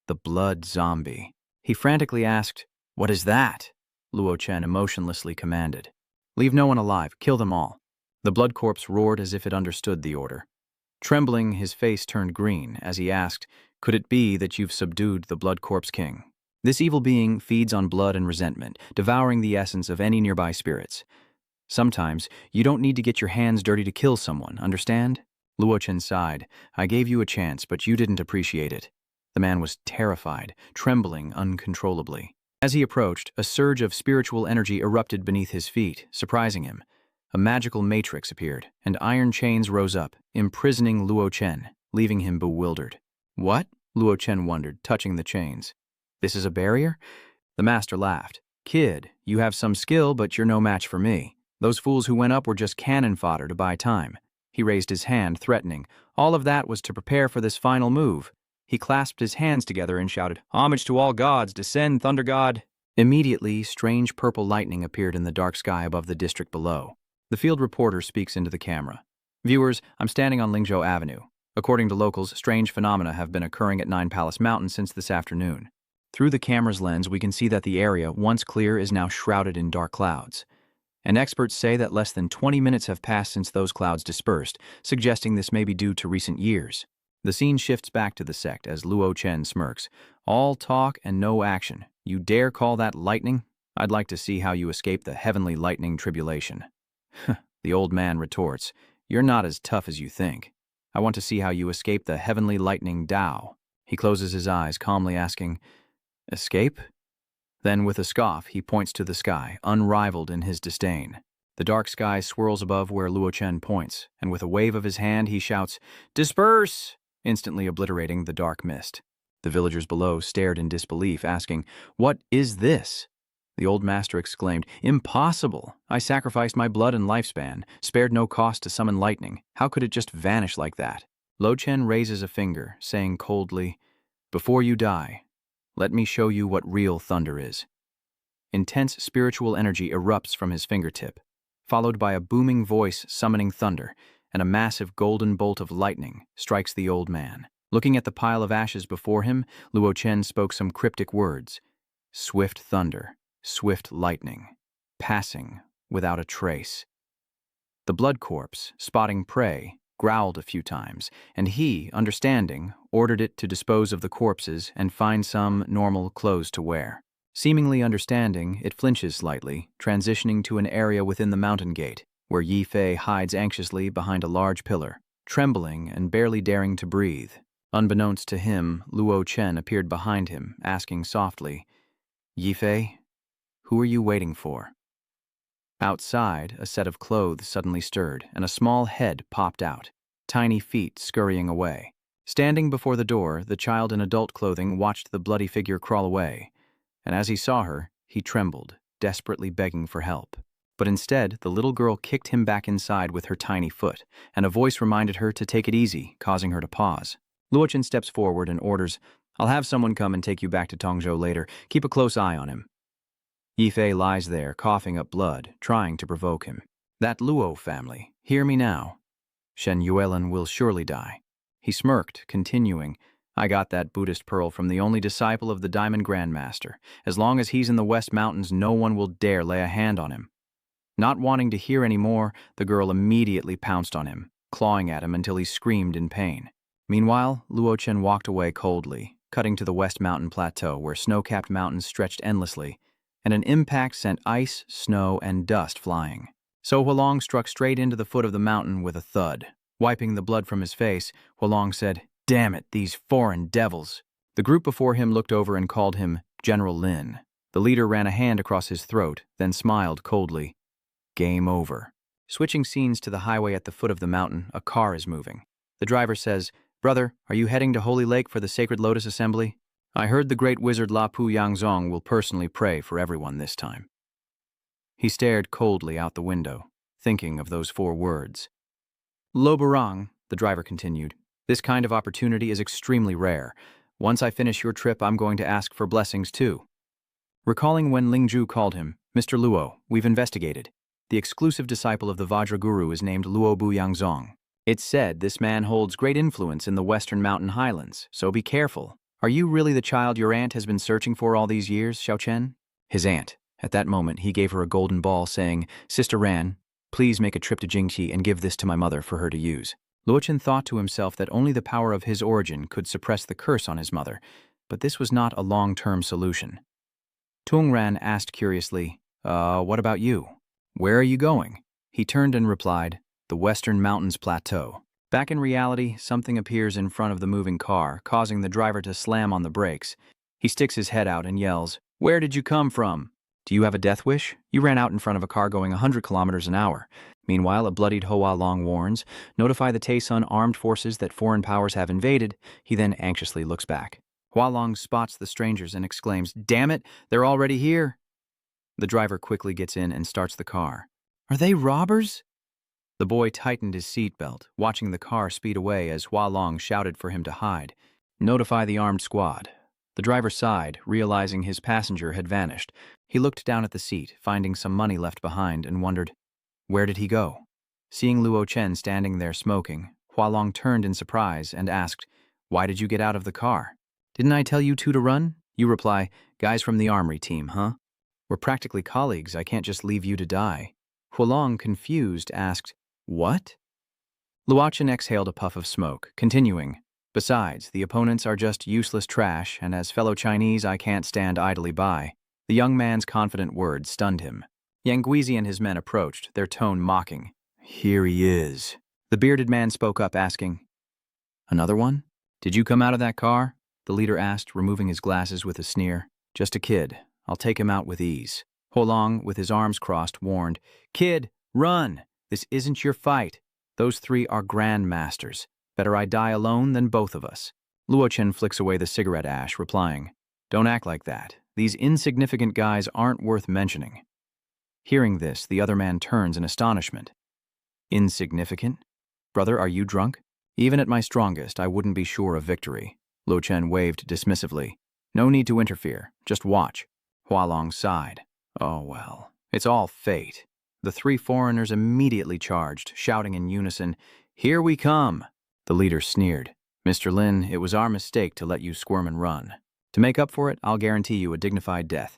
The blood zombie. He frantically asked, "What is that?" Luo Chen emotionlessly commanded, "Leave no one alive, kill them all." The blood corpse roared as if it understood the order. Trembling, his face turned green as he asked, "Could it be that you've subdued the blood corpse king? This evil being feeds on blood and resentment, devouring the essence of any nearby spirits. Sometimes, you don't need to get your hands dirty to kill someone, understand?" Luo Chen sighed. "I gave you a chance, but you didn't appreciate it." The man was terrified, trembling uncontrollably. As he approached, a surge of spiritual energy erupted beneath his feet, surprising him. A magical matrix appeared, and iron chains rose up, imprisoning Luo Chen, leaving him bewildered. "What?" Luo Chen wondered, touching the chains. "This is a barrier?" The master laughed. "Kid, you have some skill, but you're no match for me. Those fools who went up were just cannon fodder to buy time." He raised his hand, threatening. All of that was to prepare for this final move. He clasped his hands together and shouted, "Homage to all gods, descend, thunder god!" Immediately, strange purple lightning appeared in the dark sky above the district below. The field reporter speaks into the camera. "Viewers, I'm standing on Lingzhou Avenue. According to locals, strange phenomena have been occurring at Nine Palace Mountain since this afternoon. Through the camera's lens, we can see that the area, once clear, is now shrouded in dark clouds. And experts say that less than 20 minutes have passed since those clouds dispersed, suggesting this may be due to recent years. The scene shifts back to the sect as Luo Chen smirks. All talk and no action. You dare call that lightning? I'd like to see how you escape the heavenly lightning tribulation. The old man retorts, you're not as tough as you think. I want to see how you escape the heavenly lightning Tao. He closes his eyes, calmly asking, escape? Then with a scoff, he points to the sky, unrivaled in his disdain. The dark sky swirls above where Luo Chen points, and with a wave of his hand he shouts, disperse! Instantly obliterating the dark mist. The villagers below stared in disbelief, asking, what is this? The old master exclaimed, impossible! I sacrificed my blood and lifespan, spared no cost to summon lightning. How could it just vanish like that? Luo Chen raises a finger, saying coldly, before you die, let me show you what real thunder is. Intense spiritual energy erupts from his fingertip, followed by a booming voice summoning thunder, and a massive golden bolt of lightning strikes the old man. Looking at the pile of ashes before him, Luo Chen spoke some cryptic words. Swift thunder, swift lightning, passing without a trace. The blood corpse, spotting prey, growled a few times, and he, understanding, ordered it to dispose of the corpses and find some normal clothes to wear. Seemingly understanding, it flinches slightly, transitioning to an area within the mountain gate, where Yi Fei hides anxiously behind a large pillar, trembling and barely daring to breathe. Unbeknownst to him, Luo Chen appeared behind him, asking softly, Yi Fei, who are you waiting for? Outside, a set of clothes suddenly stirred, and a small head popped out, tiny feet scurrying away. Standing before the door, the child in adult clothing watched the bloody figure crawl away, and as he saw her, he trembled, desperately begging for help. But instead, the little girl kicked him back inside with her tiny foot, and a voice reminded her to take it easy, causing her to pause. Luo Chen steps forward and orders, I'll have someone come and take you back to Tongzhou later. Keep a close eye on him. Yi Fei lies there, coughing up blood, trying to provoke him. That Luo family, hear me now. Shen Yuelin will surely die. He smirked, continuing, I got that Buddhist pearl from the only disciple of the Diamond Grandmaster. As long as he's in the West Mountains, no one will dare lay a hand on him. Not wanting to hear any more, the girl immediately pounced on him, clawing at him until he screamed in pain. Meanwhile, Luo Chen walked away coldly, cutting to the West Mountain Plateau where snow-capped mountains stretched endlessly, and an impact sent ice, snow, and dust flying. So Hualong struck straight into the foot of the mountain with a thud. Wiping the blood from his face, Hualong said, Damn it, these foreign devils. The group before him looked over and called him General Lin. The leader ran a hand across his throat, then smiled coldly. Game over. Switching scenes to the highway at the foot of the mountain, a car is moving. The driver says, Brother, are you heading to Holy Lake for the Sacred Lotus Assembly? I heard the great wizard La Pu Yangzong will personally pray for everyone this time. He stared coldly out the window, thinking of those 4 words. Lo Barang, the driver continued, this kind of opportunity is extremely rare. Once I finish your trip, I'm going to ask for blessings too. Recalling when Lingzhu called him, Mr. Luo, we've investigated. The exclusive disciple of the Vajra Guru is named Luo Bu Yangzong. It's said this man holds great influence in the western mountain highlands, so be careful. Are you really the child your aunt has been searching for all these years, Xiao Chen? His aunt. At that moment, he gave her a golden ball, saying, Sister Ran, please make a trip to Jingqi and give this to my mother for her to use. Luo Chen thought to himself that only the power of his origin could suppress the curse on his mother, but this was not a long-term solution. Tung Ran asked curiously, what about you? Where are you going? He turned and replied, the Western Mountains Plateau. Back in reality, something appears in front of the moving car, causing the driver to slam on the brakes. He sticks his head out and yells, Where did you come from? Do you have a death wish? You ran out in front of a car going 100 kilometers an hour. Meanwhile, a bloodied Hoa Long warns, notify the Taysun armed forces that foreign powers have invaded. He then anxiously looks back. Hoa Long spots the strangers and exclaims, Damn it, they're already here. The driver quickly gets in and starts the car. Are they robbers? The boy tightened his seatbelt, watching the car speed away as Hua Long shouted for him to hide. Notify the armed squad. The driver sighed, realizing his passenger had vanished. He looked down at the seat, finding some money left behind, and wondered, where did he go? Seeing Luo Chen standing there smoking, Hua Long turned in surprise and asked, Why did you get out of the car? Didn't I tell you two to run? You reply, "Guys from the armory team, huh? We're practically colleagues, I can't just leave you to die." Huolong, confused, asked, "What?" Luo Chen exhaled a puff of smoke, continuing, "Besides, the opponents are just useless trash, and as fellow Chinese I can't stand idly by." The young man's confident words stunned him. Yang Guizi and his men approached, their tone mocking. "Here he is." The bearded man spoke up, asking, "Another one? Did you come out of that car?" The leader asked, removing his glasses with a sneer. "Just a kid. I'll take him out with ease." Huolong, with his arms crossed, warned, "Kid, run! This isn't your fight. Those three are grandmasters. Better I die alone than both of us." Luo Chen flicks away the cigarette ash, replying, "Don't act like that. These insignificant guys aren't worth mentioning." Hearing this, the other man turns in astonishment. "Insignificant? Brother, are you drunk? Even at my strongest, I wouldn't be sure of victory." Luo Chen waved dismissively. "No need to interfere. Just watch." Huolong sighed. "Oh well, it's all fate." The three foreigners immediately charged, shouting in unison, "Here we come!" The leader sneered. "Mr. Lin, it was our mistake to let you squirm and run. To make up for it, I'll guarantee you a dignified death."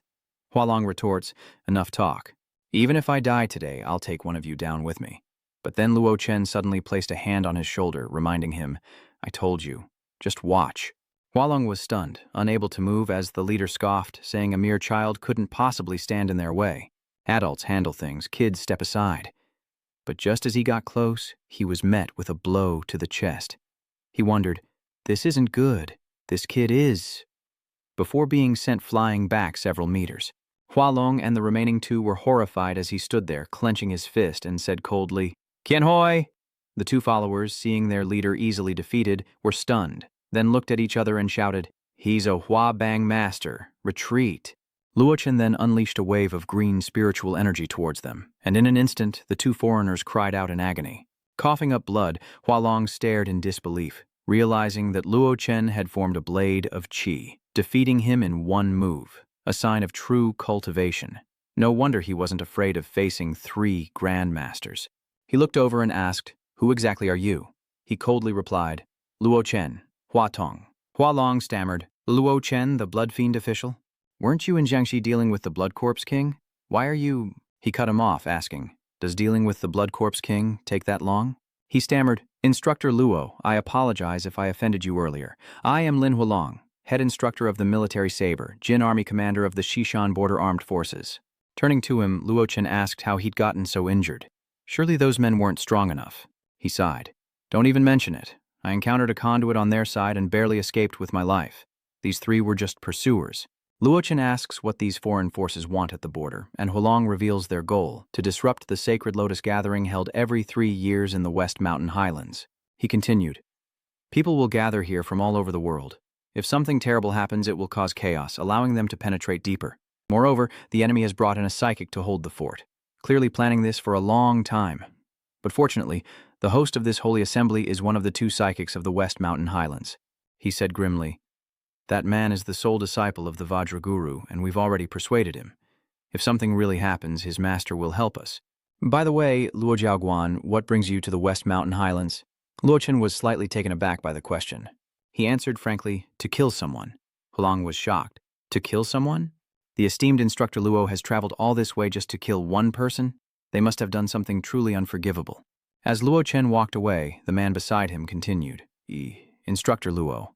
Huolong retorts, "Enough talk. Even if I die today, I'll take one of you down with me." But then Luo Chen suddenly placed a hand on his shoulder, reminding him, "I told you. Just watch." Huolong was stunned, unable to move as the leader scoffed, saying a mere child couldn't possibly stand in their way. Adults handle things, kids step aside. But just as he got close, he was met with a blow to the chest. He wondered, "This isn't good. This kid is," before being sent flying back several meters. Huolong and the remaining two were horrified as he stood there, clenching his fist, and said coldly, "Qian Hoi!" The two followers, seeing their leader easily defeated, were stunned, then looked at each other and shouted, "He's a Hua Bang master. Retreat!" Luo Chen then unleashed a wave of green spiritual energy towards them, and in an instant, the two foreigners cried out in agony. Coughing up blood, Huolong stared in disbelief, realizing that Luo Chen had formed a blade of qi, defeating him in one move, a sign of true cultivation. No wonder he wasn't afraid of facing three grandmasters. He looked over and asked, "Who exactly are you?" He coldly replied, "Luo Chen, Hua Tong." Huolong stammered, "Luo Chen, the blood fiend official? Weren't you in Jiangxi dealing with the Blood Corpse King? Why are you—" He cut him off, asking, "Does dealing with the Blood Corpse King take that long?" He stammered, "Instructor Luo, I apologize if I offended you earlier. I am Lin Huolong, head instructor of the military saber, Jin Army commander of the Xishan Border Armed Forces." Turning to him, Luo Chen asked how he'd gotten so injured. "Surely those men weren't strong enough." He sighed. "Don't even mention it. I encountered a conduit on their side and barely escaped with my life. These three were just pursuers." Luo Chen asks what these foreign forces want at the border, and Huolong reveals their goal, to disrupt the sacred lotus gathering held every 3 years in the West Mountain Highlands. He continued, "People will gather here from all over the world. If something terrible happens, it will cause chaos, allowing them to penetrate deeper. Moreover, the enemy has brought in a psychic to hold the fort, clearly planning this for a long time. But fortunately, the host of this holy assembly is one of the 2 psychics of the West Mountain Highlands." He said grimly, "That man is the sole disciple of the Vajra Guru, and we've already persuaded him. If something really happens, his master will help us. By the way, Luo Jiaoguan, what brings you to the West Mountain Highlands?" Luo Chen was slightly taken aback by the question. He answered frankly, "To kill someone." Huolong was shocked. "To kill someone? The esteemed instructor Luo has traveled all this way just to kill one person? They must have done something truly unforgivable." As Luo Chen walked away, the man beside him continued, "Instructor Luo,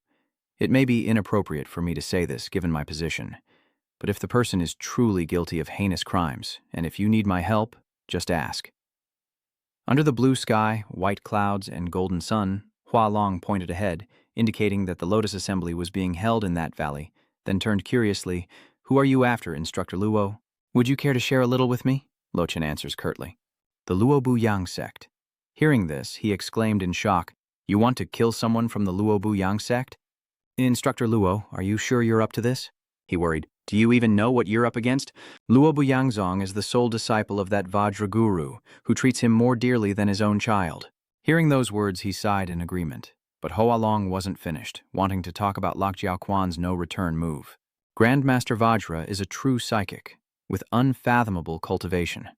it may be inappropriate for me to say this given my position, but if the person is truly guilty of heinous crimes, and if you need my help, just ask." Under the blue sky, white clouds, and golden sun, Huolong pointed ahead, indicating that the Lotus Assembly was being held in that valley, then turned curiously, "Who are you after, Instructor Luo? Would you care to share a little with me?" Luo Chen answers curtly, "The Luo Buyang sect." Hearing this, he exclaimed in shock, "You want to kill someone from the Luo Buyang sect?" "Instructor Luo, are you sure you're up to this?" He worried. "Do you even know what you're up against? Luo Buyangzong is the sole disciple of that Vajra Guru, who treats him more dearly than his own child." Hearing those words, he sighed in agreement. But Huolong wasn't finished, wanting to talk about Lok Jiaoquan's no-return move. Grandmaster Vajra is a true psychic, with unfathomable cultivation.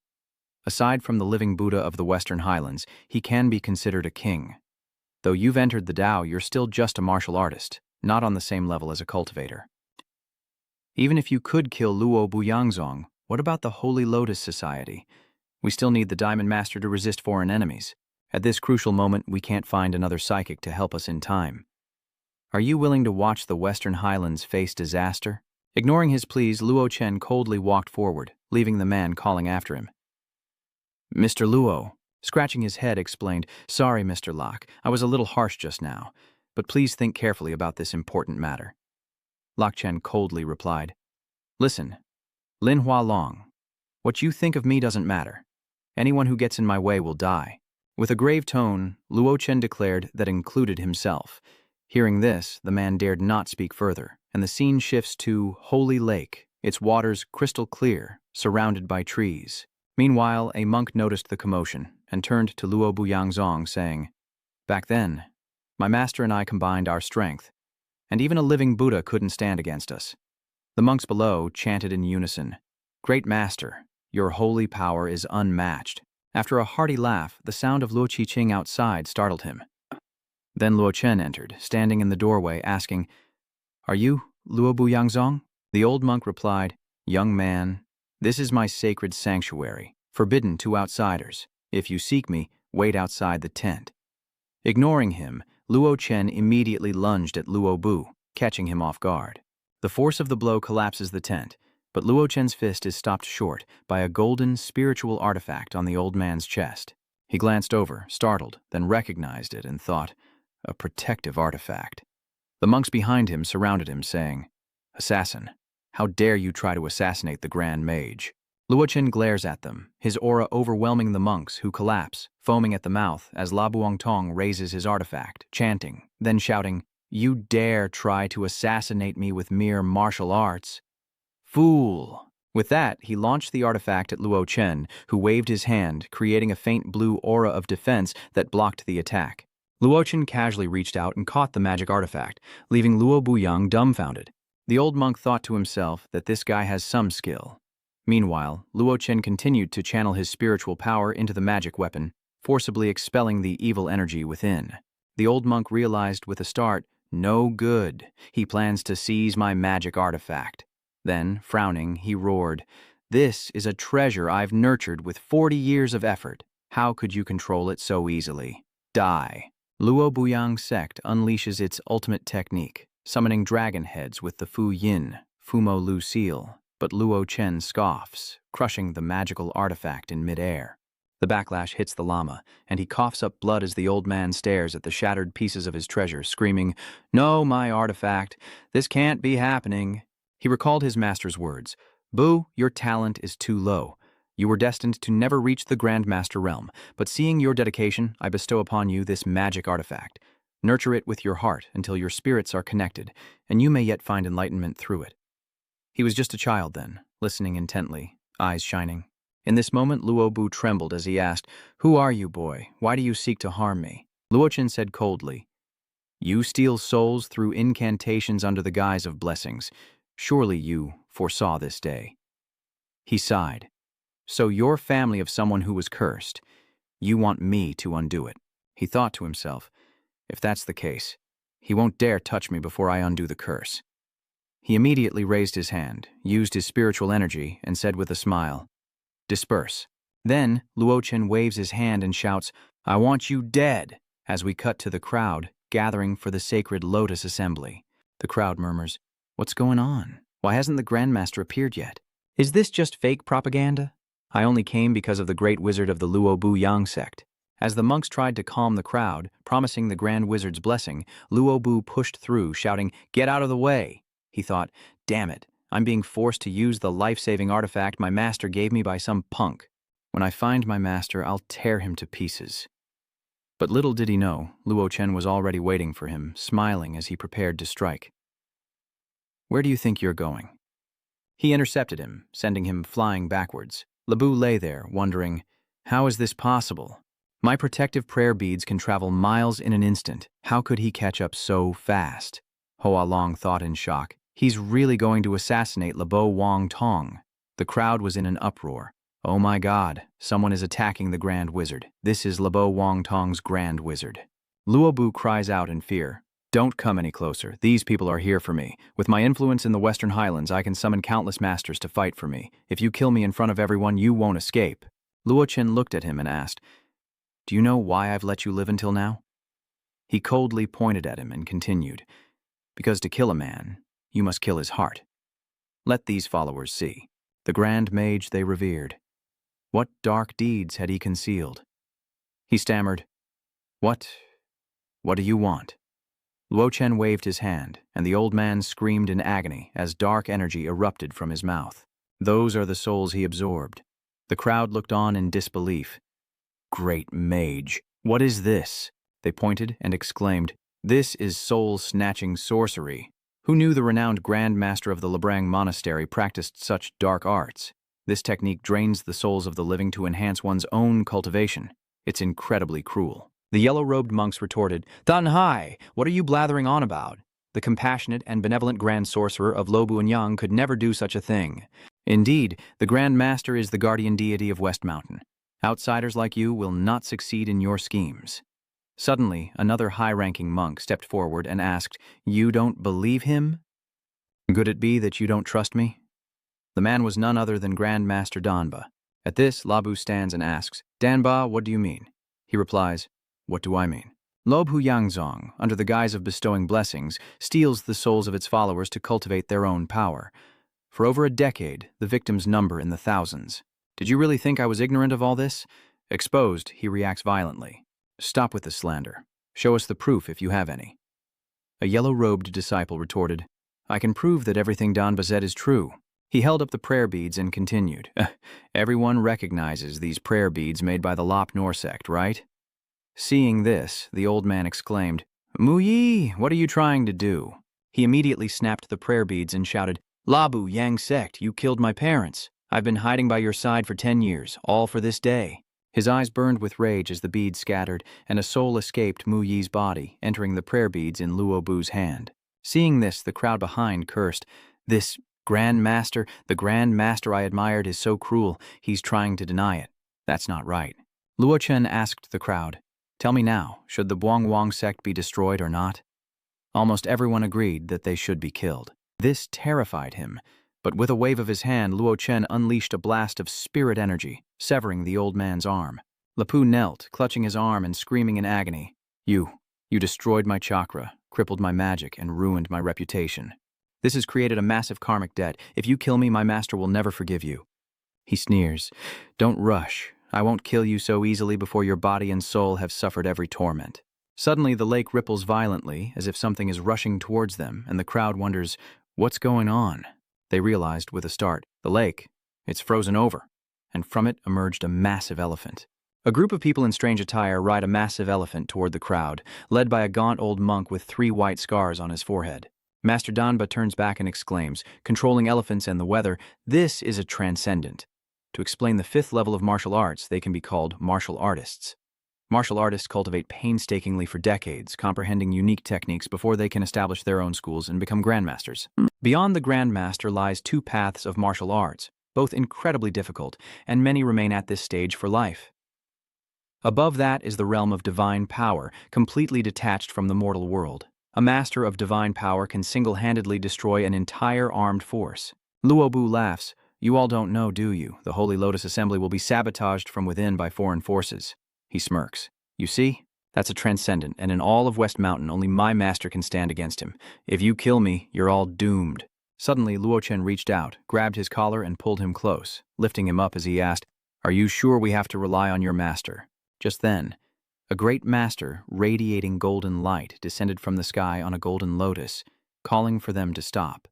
Aside from the living Buddha of the Western Highlands, he can be considered a king. Though you've entered the Tao, you're still just a martial artist, not on the same level as a cultivator. Even if you could kill Luo Buyangzong, what about the Holy Lotus Society? We still need the Diamond Master to resist foreign enemies. At this crucial moment, we can't find another psychic to help us in time. Are you willing to watch the Western Highlands face disaster? Ignoring his pleas, Luo Chen coldly walked forward, leaving the man calling after him. Mr. Luo, scratching his head, explained, "Sorry, Mr. Locke, I was a little harsh just now, but please think carefully about this important matter." Locke Chen coldly replied, "Listen, Lin Hua Long, what you think of me doesn't matter. Anyone who gets in my way will die." With a grave tone, Luo Chen declared that included himself. Hearing this, the man dared not speak further, and the scene shifts to Holy Lake, its waters crystal clear, surrounded by trees. Meanwhile, a monk noticed the commotion and turned to Luo Buyangzong, saying, "Back then, my master and I combined our strength, and even a living Buddha couldn't stand against us." The monks below chanted in unison, "Great Master, your holy power is unmatched." After a hearty laugh, the sound of Luo Qiqing outside startled him. Then Luo Chen entered, standing in the doorway, asking, "Are you Luo Buyangzong?" The old monk replied, "Young man, this is my sacred sanctuary, forbidden to outsiders. If you seek me, wait outside the tent." Ignoring him, Luo Chen immediately lunged at Luo Bu, catching him off guard. The force of the blow collapses the tent, but Luo Chen's fist is stopped short by a golden spiritual artifact on the old man's chest. He glanced over, startled, then recognized it and thought, a protective artifact. The monks behind him surrounded him, saying, "Assassin, how dare you try to assassinate the Grand Mage?" Luo Chen glares at them, his aura overwhelming the monks, who collapse, foaming at the mouth as La Buangtong raises his artifact, chanting, then shouting, "You dare try to assassinate me with mere martial arts? Fool!" With that, he launched the artifact at Luo Chen, who waved his hand, creating a faint blue aura of defense that blocked the attack. Luo Chen casually reached out and caught the magic artifact, leaving Luo Buyang dumbfounded. The old monk thought to himself that this guy has some skill. Meanwhile, Luo Chen continued to channel his spiritual power into the magic weapon, forcibly expelling the evil energy within. The old monk realized with a start, no good. He plans to seize my magic artifact. Then, frowning, he roared, "This is a treasure I've nurtured with 40 years of effort. How could you control it so easily? Die." Luo Buyang sect unleashes its ultimate technique, summoning dragon heads with the Fu Yin, Fumo Lu seal, but Luo Chen scoffs, crushing the magical artifact in midair. The backlash hits the llama, and he coughs up blood as the old man stares at the shattered pieces of his treasure, screaming, "No, my artifact! This can't be happening!" He recalled his master's words, "Bu, your talent is too low. You were destined to never reach the Grand Master realm, but seeing your dedication, I bestow upon you this magic artifact. Nurture it with your heart until your spirits are connected, and you may yet find enlightenment through it." He was just a child then, listening intently, eyes shining. In this moment, Luo Bu trembled as he asked, "Who are you, boy? Why do you seek to harm me?" Luo Chen said coldly, "You steal souls through incantations under the guise of blessings. Surely you foresaw this day." He sighed. "So you're family of someone who was cursed. You want me to undo it." He thought to himself, if that's the case, he won't dare touch me before I undo the curse. He immediately raised his hand, used his spiritual energy, and said with a smile, "Disperse." Then Luo Chen waves his hand and shouts, "I want you dead," as we cut to the crowd, gathering for the sacred Lotus Assembly. The crowd murmurs, "What's going on? Why hasn't the Grandmaster appeared yet? Is this just fake propaganda? I only came because of the great wizard of the Luo Bu-Yang sect." As the monks tried to calm the crowd, promising the Grand Wizard's blessing, Luo Bu pushed through, shouting, "Get out of the way!" He thought, "Damn it, I'm being forced to use the life-saving artifact my master gave me by some punk. When I find my master, I'll tear him to pieces." But little did he know, Luo Chen was already waiting for him, smiling as he prepared to strike. "Where do you think you're going?" He intercepted him, sending him flying backwards. Lebu lay there, wondering, how is this possible? My protective prayer beads can travel miles in an instant. How could he catch up so fast? Hoa Long thought in shock. He's really going to assassinate Lebo Wang Tong. The crowd was in an uproar. Oh my God, someone is attacking the Grand Wizard. This is Lebo Wang Tong's Grand Wizard. Luo Bu cries out in fear. Don't come any closer. These people are here for me. With my influence in the Western Highlands, I can summon countless masters to fight for me. If you kill me in front of everyone, you won't escape. Luo Chen looked at him and asked, "Do you know why I've let you live until now?" He coldly pointed at him and continued, "Because to kill a man, you must kill his heart." Let these followers see. The grand mage they revered. What dark deeds had he concealed? He stammered, What do you want?" Luo Chen waved his hand, and the old man screamed in agony as dark energy erupted from his mouth. Those are the souls he absorbed. The crowd looked on in disbelief. "Great mage, what is this?" They pointed and exclaimed, "This is soul-snatching sorcery. Who knew the renowned Grand Master of the Lebrang Monastery practiced such dark arts? This technique drains the souls of the living to enhance one's own cultivation. It's incredibly cruel." The yellow-robed monks retorted, "Dun Hai, what are you blathering on about? The compassionate and benevolent Grand Sorcerer of Lo Buanyang could never do such a thing. Indeed, the Grand Master is the guardian deity of West Mountain. Outsiders like you will not succeed in your schemes." Suddenly, another high-ranking monk stepped forward and asked, "You don't believe him? Could it be that you don't trust me?" The man was none other than Grand Master Danba. At this, Labu stands and asks, "Danba, what do you mean?" He replies, "What do I mean?" Lobhu Yangzong, under the guise of bestowing blessings, steals the souls of its followers to cultivate their own power. For over a decade, the victims number in the thousands. Did you really think I was ignorant of all this? Exposed, he reacts violently. Stop with the slander. Show us the proof if you have any. A yellow-robed disciple retorted, "I can prove that everything Danba said is true." He held up the prayer beads and continued, "Everyone recognizes these prayer beads made by the Lop Nor sect, right?" Seeing this, the old man exclaimed, "Mu Yi, what are you trying to do?" He immediately snapped the prayer beads and shouted, "Labu Yang sect, you killed my parents. I've been hiding by your side for 10 years, all for this day." His eyes burned with rage as the beads scattered, and a soul escaped Mu Yi's body, entering the prayer beads in Luo Bu's hand. Seeing this, the crowd behind cursed, "This Grand Master, the Grand Master I admired, is so cruel, he's trying to deny it. That's not right." Luo Chen asked the crowd, "Tell me now, should the Buang Wang sect be destroyed or not?" Almost everyone agreed that they should be killed. This terrified him, but with a wave of his hand, Luo Chen unleashed a blast of spirit energy, severing the old man's arm. Lapu knelt, clutching his arm and screaming in agony, You destroyed my chakra, crippled my magic, and ruined my reputation. This has created a massive karmic debt. If you kill me, my master will never forgive you." He sneers, "Don't rush. I won't kill you so easily before your body and soul have suffered every torment." Suddenly, the lake ripples violently, as if something is rushing towards them, and the crowd wonders, "What's going on?" They realized with a start, the lake, it's frozen over, and from it emerged a massive elephant. A group of people in strange attire ride a massive elephant toward the crowd, led by a gaunt old monk with 3 white scars on his forehead. Master Danba turns back and exclaims, "Controlling elephants and the weather, this is a transcendent." To explain the 5th level of martial arts, they can be called martial artists. Martial artists cultivate painstakingly for decades, comprehending unique techniques before they can establish their own schools and become grandmasters. Beyond the grandmaster lies 2 paths of martial arts, both incredibly difficult, and many remain at this stage for life. Above that is the realm of divine power, completely detached from the mortal world. A master of divine power can single-handedly destroy an entire armed force. Luo Bu laughs, "You all don't know, do you? The Holy Lotus Assembly will be sabotaged from within by foreign forces." He smirks. "You see? That's a transcendent, and in all of West Mountain, only my master can stand against him. If you kill me, you're all doomed." Suddenly, Luo Chen reached out, grabbed his collar, and pulled him close, lifting him up as he asked, "Are you sure we have to rely on your master?" Just then, a great master, radiating golden light, descended from the sky on a golden lotus, calling for them to stop.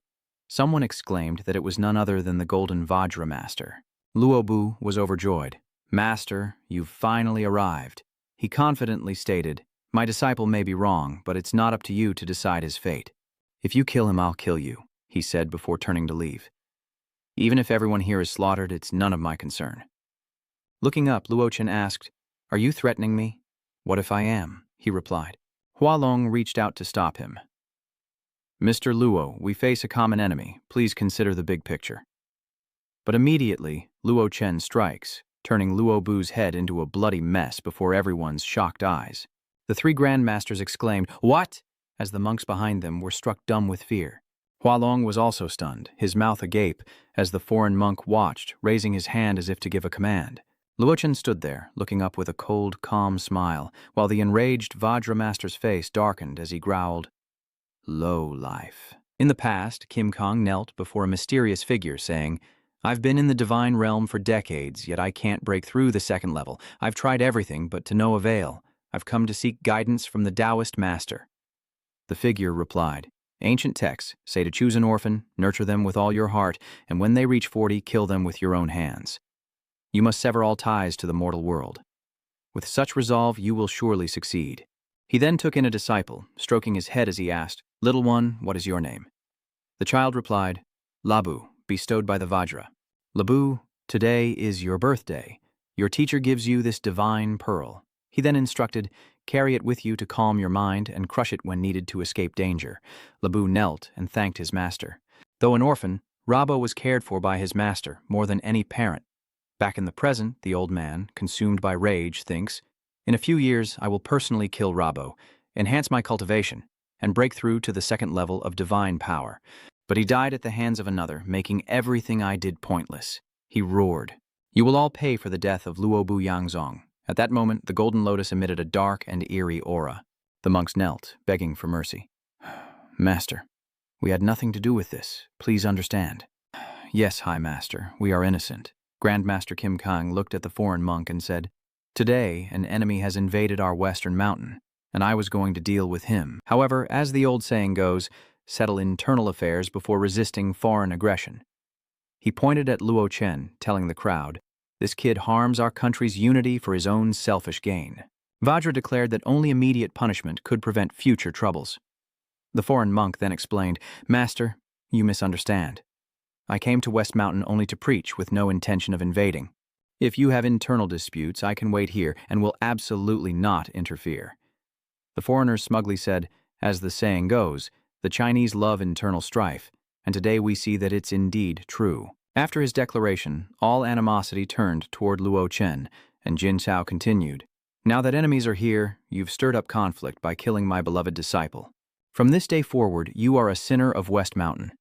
Someone exclaimed that it was none other than the golden Vajra master. Luo Bu was overjoyed. "Master, you've finally arrived." He confidently stated, "My disciple may be wrong, but it's not up to you to decide his fate. If you kill him, I'll kill you," he said before turning to leave. "Even if everyone here is slaughtered, it's none of my concern." Looking up, Luo Chen asked, "Are you threatening me?" "What if I am?" he replied. Hualong reached out to stop him. "Mr. Luo, we face a common enemy. Please consider the big picture." But immediately, Luo Chen strikes, turning Luo Bu's head into a bloody mess before everyone's shocked eyes. The 3 grandmasters exclaimed, "What?" as the monks behind them were struck dumb with fear. Hualong was also stunned, his mouth agape, as the foreign monk watched, raising his hand as if to give a command. Luochen stood there, looking up with a cold, calm smile, while the enraged Vajra master's face darkened as he growled, "Low life." In the past, Kim Kong knelt before a mysterious figure, saying, "I've been in the divine realm for decades, yet I can't break through the second level. I've tried everything, but to no avail. I've come to seek guidance from the Taoist master." The figure replied, "Ancient texts say to choose an orphan, nurture them with all your heart, and when they reach 40, kill them with your own hands. You must sever all ties to the mortal world. With such resolve, you will surely succeed." He then took in a disciple, stroking his head as he asked, "Little one, what is your name?" The child replied, "Labu, bestowed by the Vajra." "Labu, today is your birthday. Your teacher gives you this divine pearl." He then instructed, "Carry it with you to calm your mind and crush it when needed to escape danger." Labu knelt and thanked his master. Though an orphan, Rabo was cared for by his master more than any parent. Back in the present, the old man, consumed by rage, thinks, "In a few years, I will personally kill Rabo, enhance my cultivation, and break through to the second level of divine power." But he died at the hands of another, making everything I did pointless. He roared, "You will all pay for the death of Luobu Yangzong." At that moment, the golden lotus emitted a dark and eerie aura. The monks knelt, begging for mercy. "Master, we had nothing to do with this. Please understand." "Yes, High Master, we are innocent." Grandmaster Kim Kang looked at the foreign monk and said, "Today, an enemy has invaded our western mountain, and I was going to deal with him. However, as the old saying goes, settle internal affairs before resisting foreign aggression." He pointed at Luo Chen, telling the crowd, "This kid harms our country's unity for his own selfish gain." Vajra declared that only immediate punishment could prevent future troubles. The foreign monk then explained, "Master, you misunderstand. I came to West Mountain only to preach with no intention of invading. If you have internal disputes, I can wait here and will absolutely not interfere." The foreigner smugly said, "As the saying goes, the Chinese love internal strife, and today we see that it's indeed true." After his declaration, all animosity turned toward Luo Chen, and Jin Cao continued, "Now that enemies are here, you've stirred up conflict by killing my beloved disciple. From this day forward, you are a sinner of West Mountain."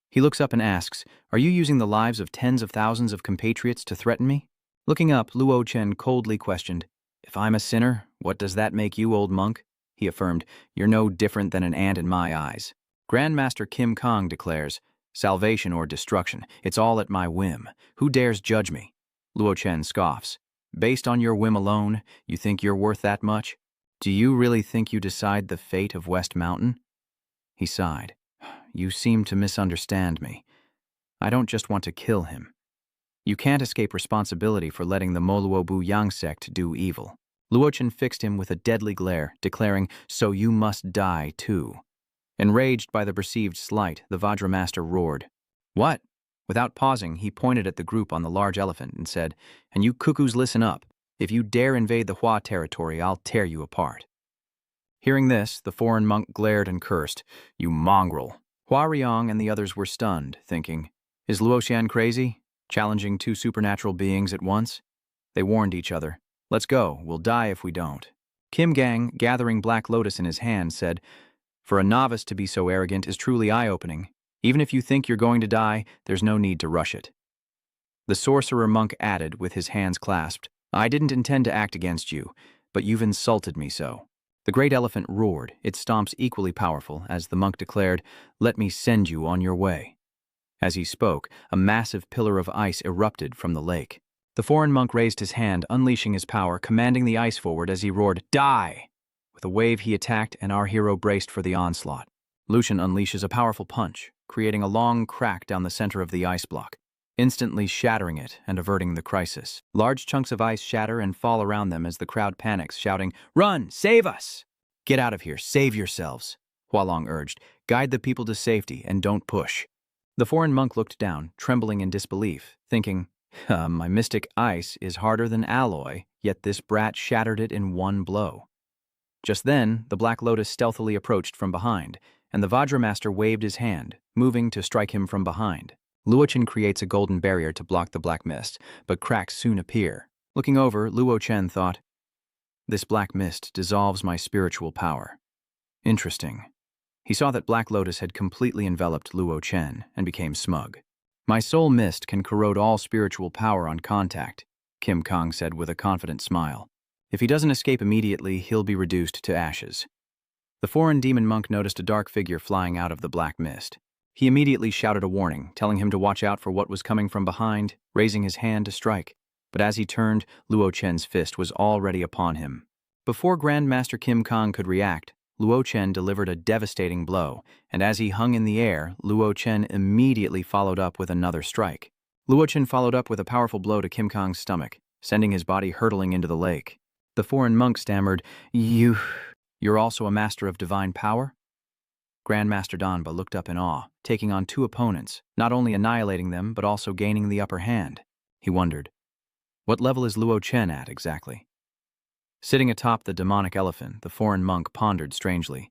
He looks up and asks, "Are you using the lives of tens of thousands of compatriots to threaten me?" Looking up, Luo Chen coldly questioned, "If I'm a sinner, what does that make you, old monk?" He affirmed, "You're no different than an ant in my eyes." Grandmaster Kim Kong declares, "Salvation or destruction, it's all at my whim. Who dares judge me?" Luo Chen scoffs, "Based on your whim alone, you think you're worth that much? Do you really think you decide the fate of West Mountain?" He sighed, "You seem to misunderstand me. I don't just want to kill him. You can't escape responsibility for letting the Moluobu Yang sect do evil." Luochen fixed him with a deadly glare, declaring, "So you must die too." Enraged by the perceived slight, the Vajra master roared, "What?" Without pausing, he pointed at the group on the large elephant and said, "And you cuckoos listen up. If you dare invade the Hua territory, I'll tear you apart." Hearing this, the foreign monk glared and cursed, "You mongrel." Hua Riong and the others were stunned, thinking, "Is Luoxian crazy, challenging two supernatural beings at once?" They warned each other, "Let's go, we'll die if we don't." Kim Gang, gathering Black Lotus in his hand, said, "For a novice to be so arrogant is truly eye-opening. Even if you think you're going to die, there's no need to rush it." The sorcerer monk added, with his hands clasped, "I didn't intend to act against you, but you've insulted me so." The great elephant roared, its stomps equally powerful, as the monk declared, "Let me send you on your way." As he spoke, a massive pillar of ice erupted from the lake. The foreign monk raised his hand, unleashing his power, commanding the ice forward as he roared, "Die!" With a wave he attacked, and our hero braced for the onslaught. Lucian unleashes a powerful punch, creating a long crack down the center of the ice block, instantly shattering it and averting the crisis. Large chunks of ice shatter and fall around them as the crowd panics, shouting, "Run! Save us!" "Get out of here! Save yourselves!" Hualong urged. "Guide the people to safety and don't push." The foreign monk looked down, trembling in disbelief, thinking, My mystic ice is harder than alloy, yet this brat shattered it in one blow." Just then, the Black Lotus stealthily approached from behind, and the Vajra master waved his hand, moving to strike him from behind. Luochen creates a golden barrier to block the black mist, but cracks soon appear. Looking over, Luo Chen thought, "This black mist dissolves my spiritual power. Interesting." He saw that Black Lotus had completely enveloped Luo Chen and became smug. "My soul mist can corrode all spiritual power on contact," Kim Kong said with a confident smile. "If he doesn't escape immediately, he'll be reduced to ashes." The foreign demon monk noticed a dark figure flying out of the black mist. He immediately shouted a warning, telling him to watch out for what was coming from behind, raising his hand to strike. But as he turned, Luo Chen's fist was already upon him. Before Grandmaster Kim Kong could react, Luo Chen delivered a devastating blow, and as he hung in the air, Luo Chen immediately followed up with another strike. Luo Chen followed up with a powerful blow to Kim Kong's stomach, sending his body hurtling into the lake. The foreign monk stammered, You're also a master of divine power?" Grandmaster Danba looked up in awe, taking on two opponents, not only annihilating them but also gaining the upper hand. He wondered, what level is Luo Chen at exactly? Sitting atop the demonic elephant, the foreign monk pondered strangely.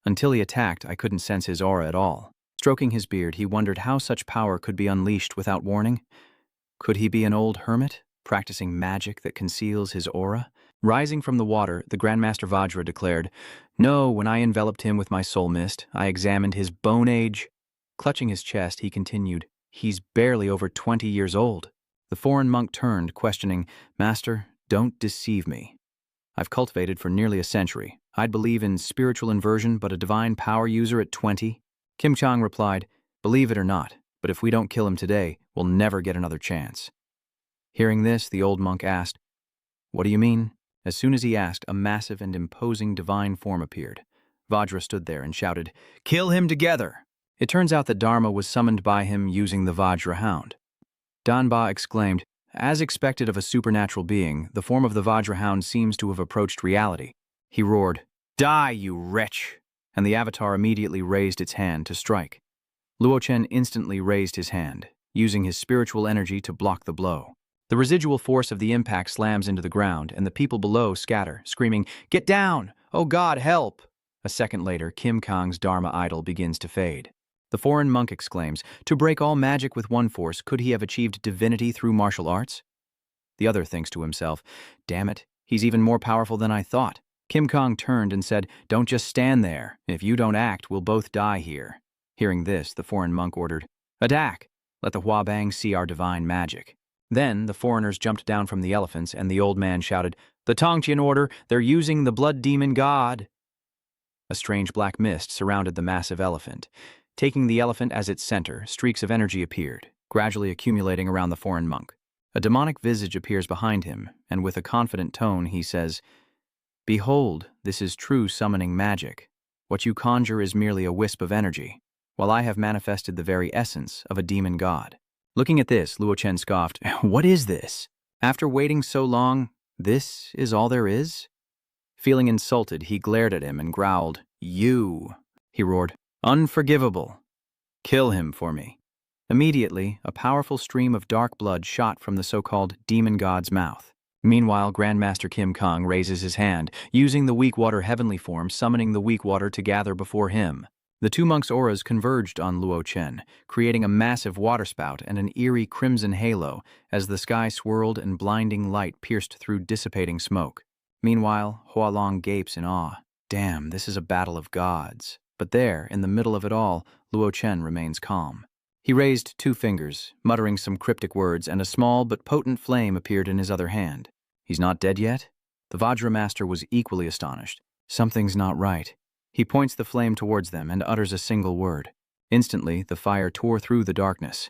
Until he attacked, I couldn't sense his aura at all. Stroking his beard, he wondered how such power could be unleashed without warning. Could he be an old hermit, practicing magic that conceals his aura? Rising from the water, the Grandmaster Vajra declared, "No, when I enveloped him with my soul mist, I examined his bone age." Clutching his chest, he continued, "He's barely over 20 years old." The foreign monk turned, questioning, "Master, don't deceive me. I've cultivated for nearly a century. I'd believe in spiritual inversion, but a divine power user at 20? Kim Chong replied, "Believe it or not, but if we don't kill him today, we'll never get another chance." Hearing this, the old monk asked, "What do you mean?" As soon as he asked, a massive and imposing divine form appeared. Vajra stood there and shouted, "Kill him together!" It turns out that Dharma was summoned by him using the Vajra hound. Danba exclaimed, "As expected of a supernatural being, the form of the Vajra hound seems to have approached reality." He roared, "Die, you wretch!" And the avatar immediately raised its hand to strike. Luo Chen instantly raised his hand, using his spiritual energy to block the blow. The residual force of the impact slams into the ground, and the people below scatter, screaming, "Get down! Oh God, help!" A second later, Kim Kong's Dharma idol begins to fade. The foreign monk exclaims, "To break all magic with one force, could he have achieved divinity through martial arts?" The other thinks to himself, "Damn it, he's even more powerful than I thought." Kim Kong turned and said, "Don't just stand there. If you don't act, we'll both die here." Hearing this, the foreign monk ordered, "Attack! Let the Huabang see our divine magic." Then the foreigners jumped down from the elephants, and the old man shouted, "The Tongtian order, they're using the blood demon god." A strange black mist surrounded the massive elephant. Taking the elephant as its center, streaks of energy appeared, gradually accumulating around the foreign monk. A demonic visage appears behind him, and with a confident tone he says, "Behold, this is true summoning magic. What you conjure is merely a wisp of energy, while I have manifested the very essence of a demon god." Looking at this, Luo Chen scoffed, "What is this? After waiting so long, this is all there is?" Feeling insulted, he glared at him and growled, "You," he roared, "unforgivable. Kill him for me." Immediately, a powerful stream of dark blood shot from the so-called demon god's mouth. Meanwhile, Grandmaster Kim Kong raises his hand, using the weak water heavenly form, summoning the weak water to gather before him. The two monks' auras converged on Luo Chen, creating a massive waterspout and an eerie crimson halo as the sky swirled and blinding light pierced through dissipating smoke. Meanwhile, Hualong gapes in awe. Damn, this is a battle of gods. But there, in the middle of it all, Luo Chen remains calm. He raised two fingers, muttering some cryptic words, and a small but potent flame appeared in his other hand. He's not dead yet? The Vajra Master was equally astonished. Something's not right. He points the flame towards them and utters a single word. Instantly, the fire tore through the darkness.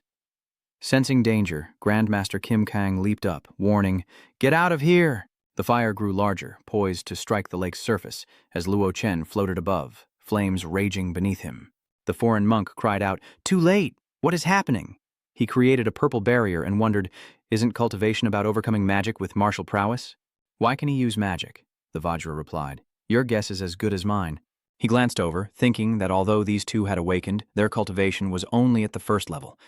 Sensing danger, Grandmaster Kim Kang leaped up, warning, "Get out of here!" The fire grew larger, poised to strike the lake's surface, as Luo Chen floated above, flames raging beneath him. The foreign monk cried out, "Too late! What is happening?" He created a purple barrier and wondered, isn't cultivation about overcoming magic with martial prowess? "Why can he use magic?" the Vajra replied. "Your guess is as good as mine." He glanced over, thinking that although these two had awakened, their cultivation was only at the first level.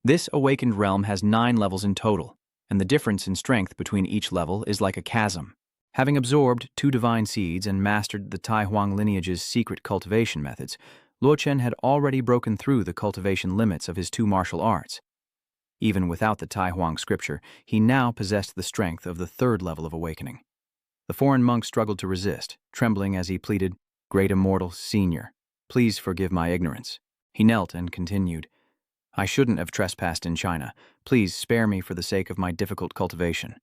This awakened realm has 9 levels in total, and the difference in strength between each level is like a chasm. Having absorbed 2 divine seeds and mastered the Tai Huang lineage's secret cultivation methods, Luo Chen had already broken through the cultivation limits of his 2 martial arts. Even without the Tai Huang scripture, he now possessed the strength of the 3rd level of awakening. The foreign monk struggled to resist, trembling as he pleaded, "Great Immortal Senior, Please forgive my ignorance. He knelt and continued. I shouldn't have trespassed in China. Please spare me for the sake of my difficult cultivation.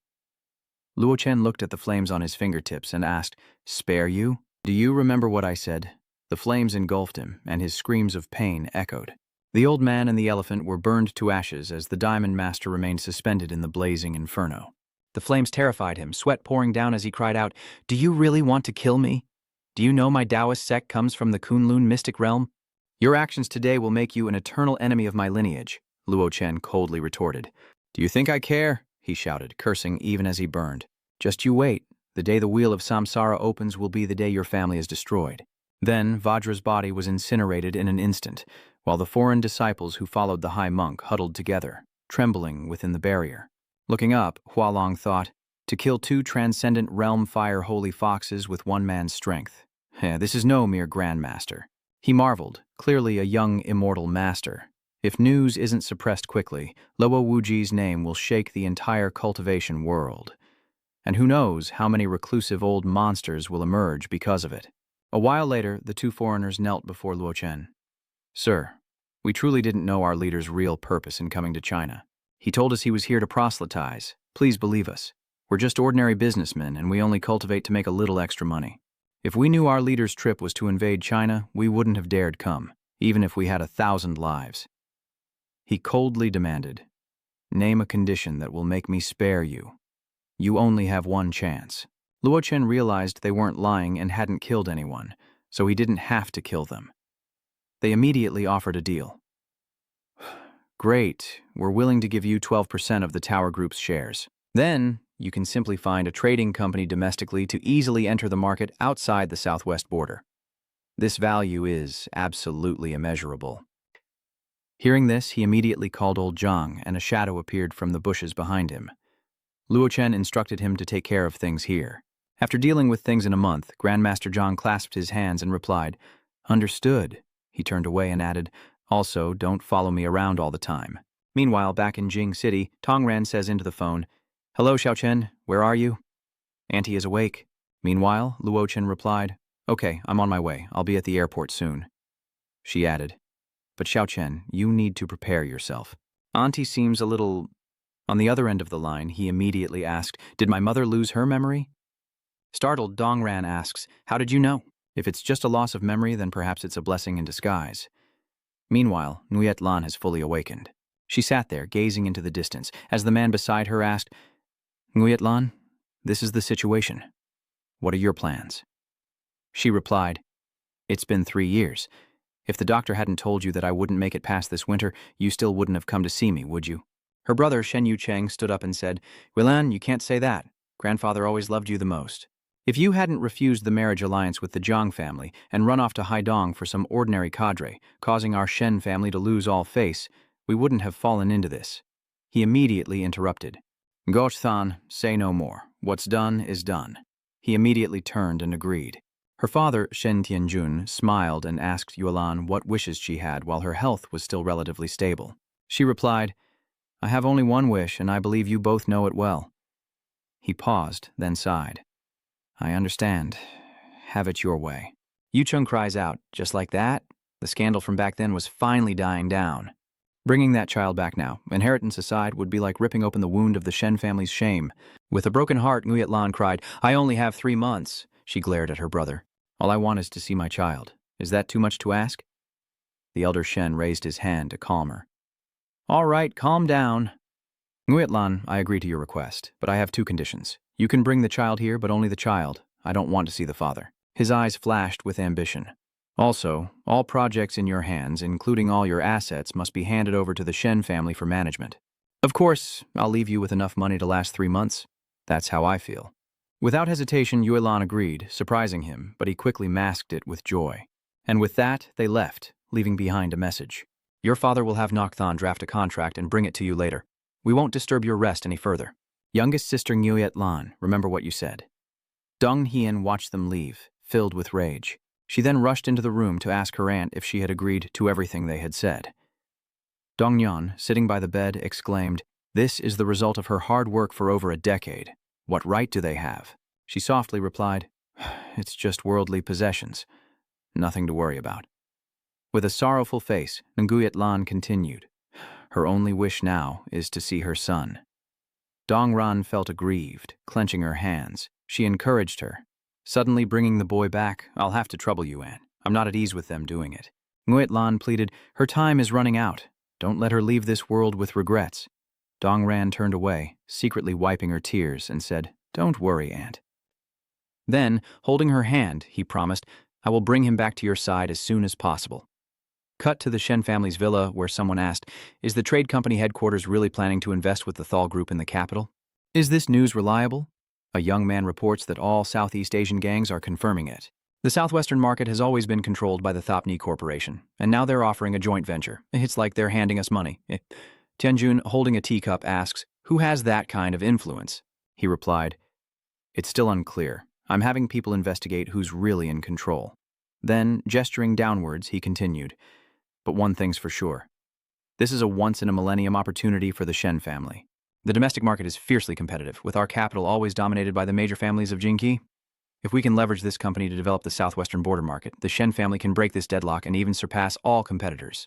Luo Chen looked at the flames on his fingertips and asked, Spare you? Do you remember what I said? The flames engulfed him, and his screams of pain echoed. The old man and the elephant were burned to ashes as the Diamond Master remained suspended in the blazing inferno. The flames terrified him, sweat pouring down as he cried out, Do you really want to kill me? Do you know my Taoist sect comes from the Kunloon mystic realm? Your actions today will make you an eternal enemy of my lineage, Luo Chen coldly retorted. Do you think I care? He shouted, cursing even as he burned. Just you wait. The day the wheel of samsara opens will be the day your family is destroyed. Then Vajra's body was incinerated in an instant, while the foreign disciples who followed the high monk huddled together, trembling within the barrier. Looking up, Hualong thought, to kill 2 transcendent realm fire holy foxes with one man's strength. This is no mere grandmaster. He marveled, clearly a young immortal master. If news isn't suppressed quickly, Luo Wuji's name will shake the entire cultivation world. And who knows how many reclusive old monsters will emerge because of it. A while later, the 2 foreigners knelt before Luo Chen. Sir, we truly didn't know our leader's real purpose in coming to China. He told us he was here to proselytize. Please believe us. We're just ordinary businessmen, and we only cultivate to make a little extra money. If we knew our leader's trip was to invade China, we wouldn't have dared come, even if we had 1,000 lives. He coldly demanded, Name a condition that will make me spare you. You only have one chance. Luo Chen realized they weren't lying and hadn't killed anyone, so he didn't have to kill them. They immediately offered a deal. Great, we're willing to give you 12% of the Tower Group's shares. Then, you can simply find a trading company domestically to easily enter the market outside the southwest border. This value is absolutely immeasurable. Hearing this, he immediately called old Zhang, and a shadow appeared from the bushes behind him. Luo Chen instructed him to take care of things here. After dealing with things in a month, Grandmaster Zhang clasped his hands and replied, Understood. He turned away and added, Also, don't follow me around all the time. Meanwhile, back in Jing City, Tongran says into the phone, Hello, Xiao Chen, where are you? Auntie is awake. Meanwhile, Luo Chen replied, Okay, I'm on my way. I'll be at the airport soon. She added, But Xiao Chen, you need to prepare yourself. Auntie seems a little... On the other end of the line, he immediately asked, Did my mother lose her memory? Startled, Dongran asks, How did you know? If it's just a loss of memory, then perhaps it's a blessing in disguise. Meanwhile, Nguyet Lan has fully awakened. She sat there, gazing into the distance, as the man beside her asked, Nguyet Lan, this is the situation. What are your plans? She replied, It's been 3 years. If the doctor hadn't told you that I wouldn't make it past this winter, you still wouldn't have come to see me, would you? Her brother, Shen Yu Cheng, stood up and said, Wilan, you can't say that. Grandfather always loved you the most. If you hadn't refused the marriage alliance with the Zhang family and run off to Haidong for some ordinary cadre, causing our Shen family to lose all face, we wouldn't have fallen into this. He immediately interrupted. Goch-san, say no more. What's done is done. He immediately turned and agreed. Her father, Shen Tianjun, smiled and asked Yuelan what wishes she had while her health was still relatively stable. She replied, I have only one wish, and I believe you both know it well. He paused, then sighed. I understand. Have it your way. Yucheng cries out, just like that? The scandal from back then was finally dying down. Bringing that child back now, inheritance aside, would be like ripping open the wound of the Shen family's shame. With a broken heart, Nguyet Lan cried, I only have 3 months. She glared at her brother. All I want is to see my child. Is that too much to ask? The elder Shen raised his hand to calm her. All right, calm down. Nguyet Lan, I agree to your request, but I have 2 conditions. You can bring the child here, but only the child. I don't want to see the father. His eyes flashed with ambition. Also, all projects in your hands, including all your assets, must be handed over to the Shen family for management. Of course, I'll leave you with enough money to last 3 months. That's how I feel. Without hesitation, Yuelan agreed, surprising him, but he quickly masked it with joy. And with that, they left, leaving behind a message. Your father will have Nocthon draft a contract and bring it to you later. We won't disturb your rest any further. Youngest sister Nguyet Lan, remember what you said. Dong Hien watched them leave, filled with rage. She then rushed into the room to ask her aunt if she had agreed to everything they had said. Dong Nyan, sitting by the bed, exclaimed, This is the result of her hard work for over a decade. What right do they have? She softly replied, It's just worldly possessions. Nothing to worry about. With a sorrowful face, Nguyet Lan continued. Her only wish now is to see her son. Dongran felt aggrieved, clenching her hands. She encouraged her. Suddenly bringing the boy back, I'll have to trouble you, Anne. I'm not at ease with them doing it. Nguyet Lan pleaded, her time is running out. Don't let her leave this world with regrets. Dongran turned away, secretly wiping her tears, and said, Don't worry, Aunt. Then, holding her hand, he promised, I will bring him back to your side as soon as possible. Cut to the Shen family's villa, where someone asked, Is the trade company headquarters really planning to invest with the Thal Group in the capital? Is this news reliable? A young man reports that all Southeast Asian gangs are confirming it. The southwestern market has always been controlled by the Thopni Corporation, and now they're offering a joint venture. It's like they're handing us money. Tianjun, holding a teacup, asks, Who has that kind of influence? He replied, It's still unclear. I'm having people investigate who's really in control. Then, gesturing downwards, he continued, But one thing's for sure. This is a once-in-a-millennium opportunity for the Shen family. The domestic market is fiercely competitive, with our capital always dominated by the major families of Jingqi. If we can leverage this company to develop the southwestern border market, the Shen family can break this deadlock and even surpass all competitors.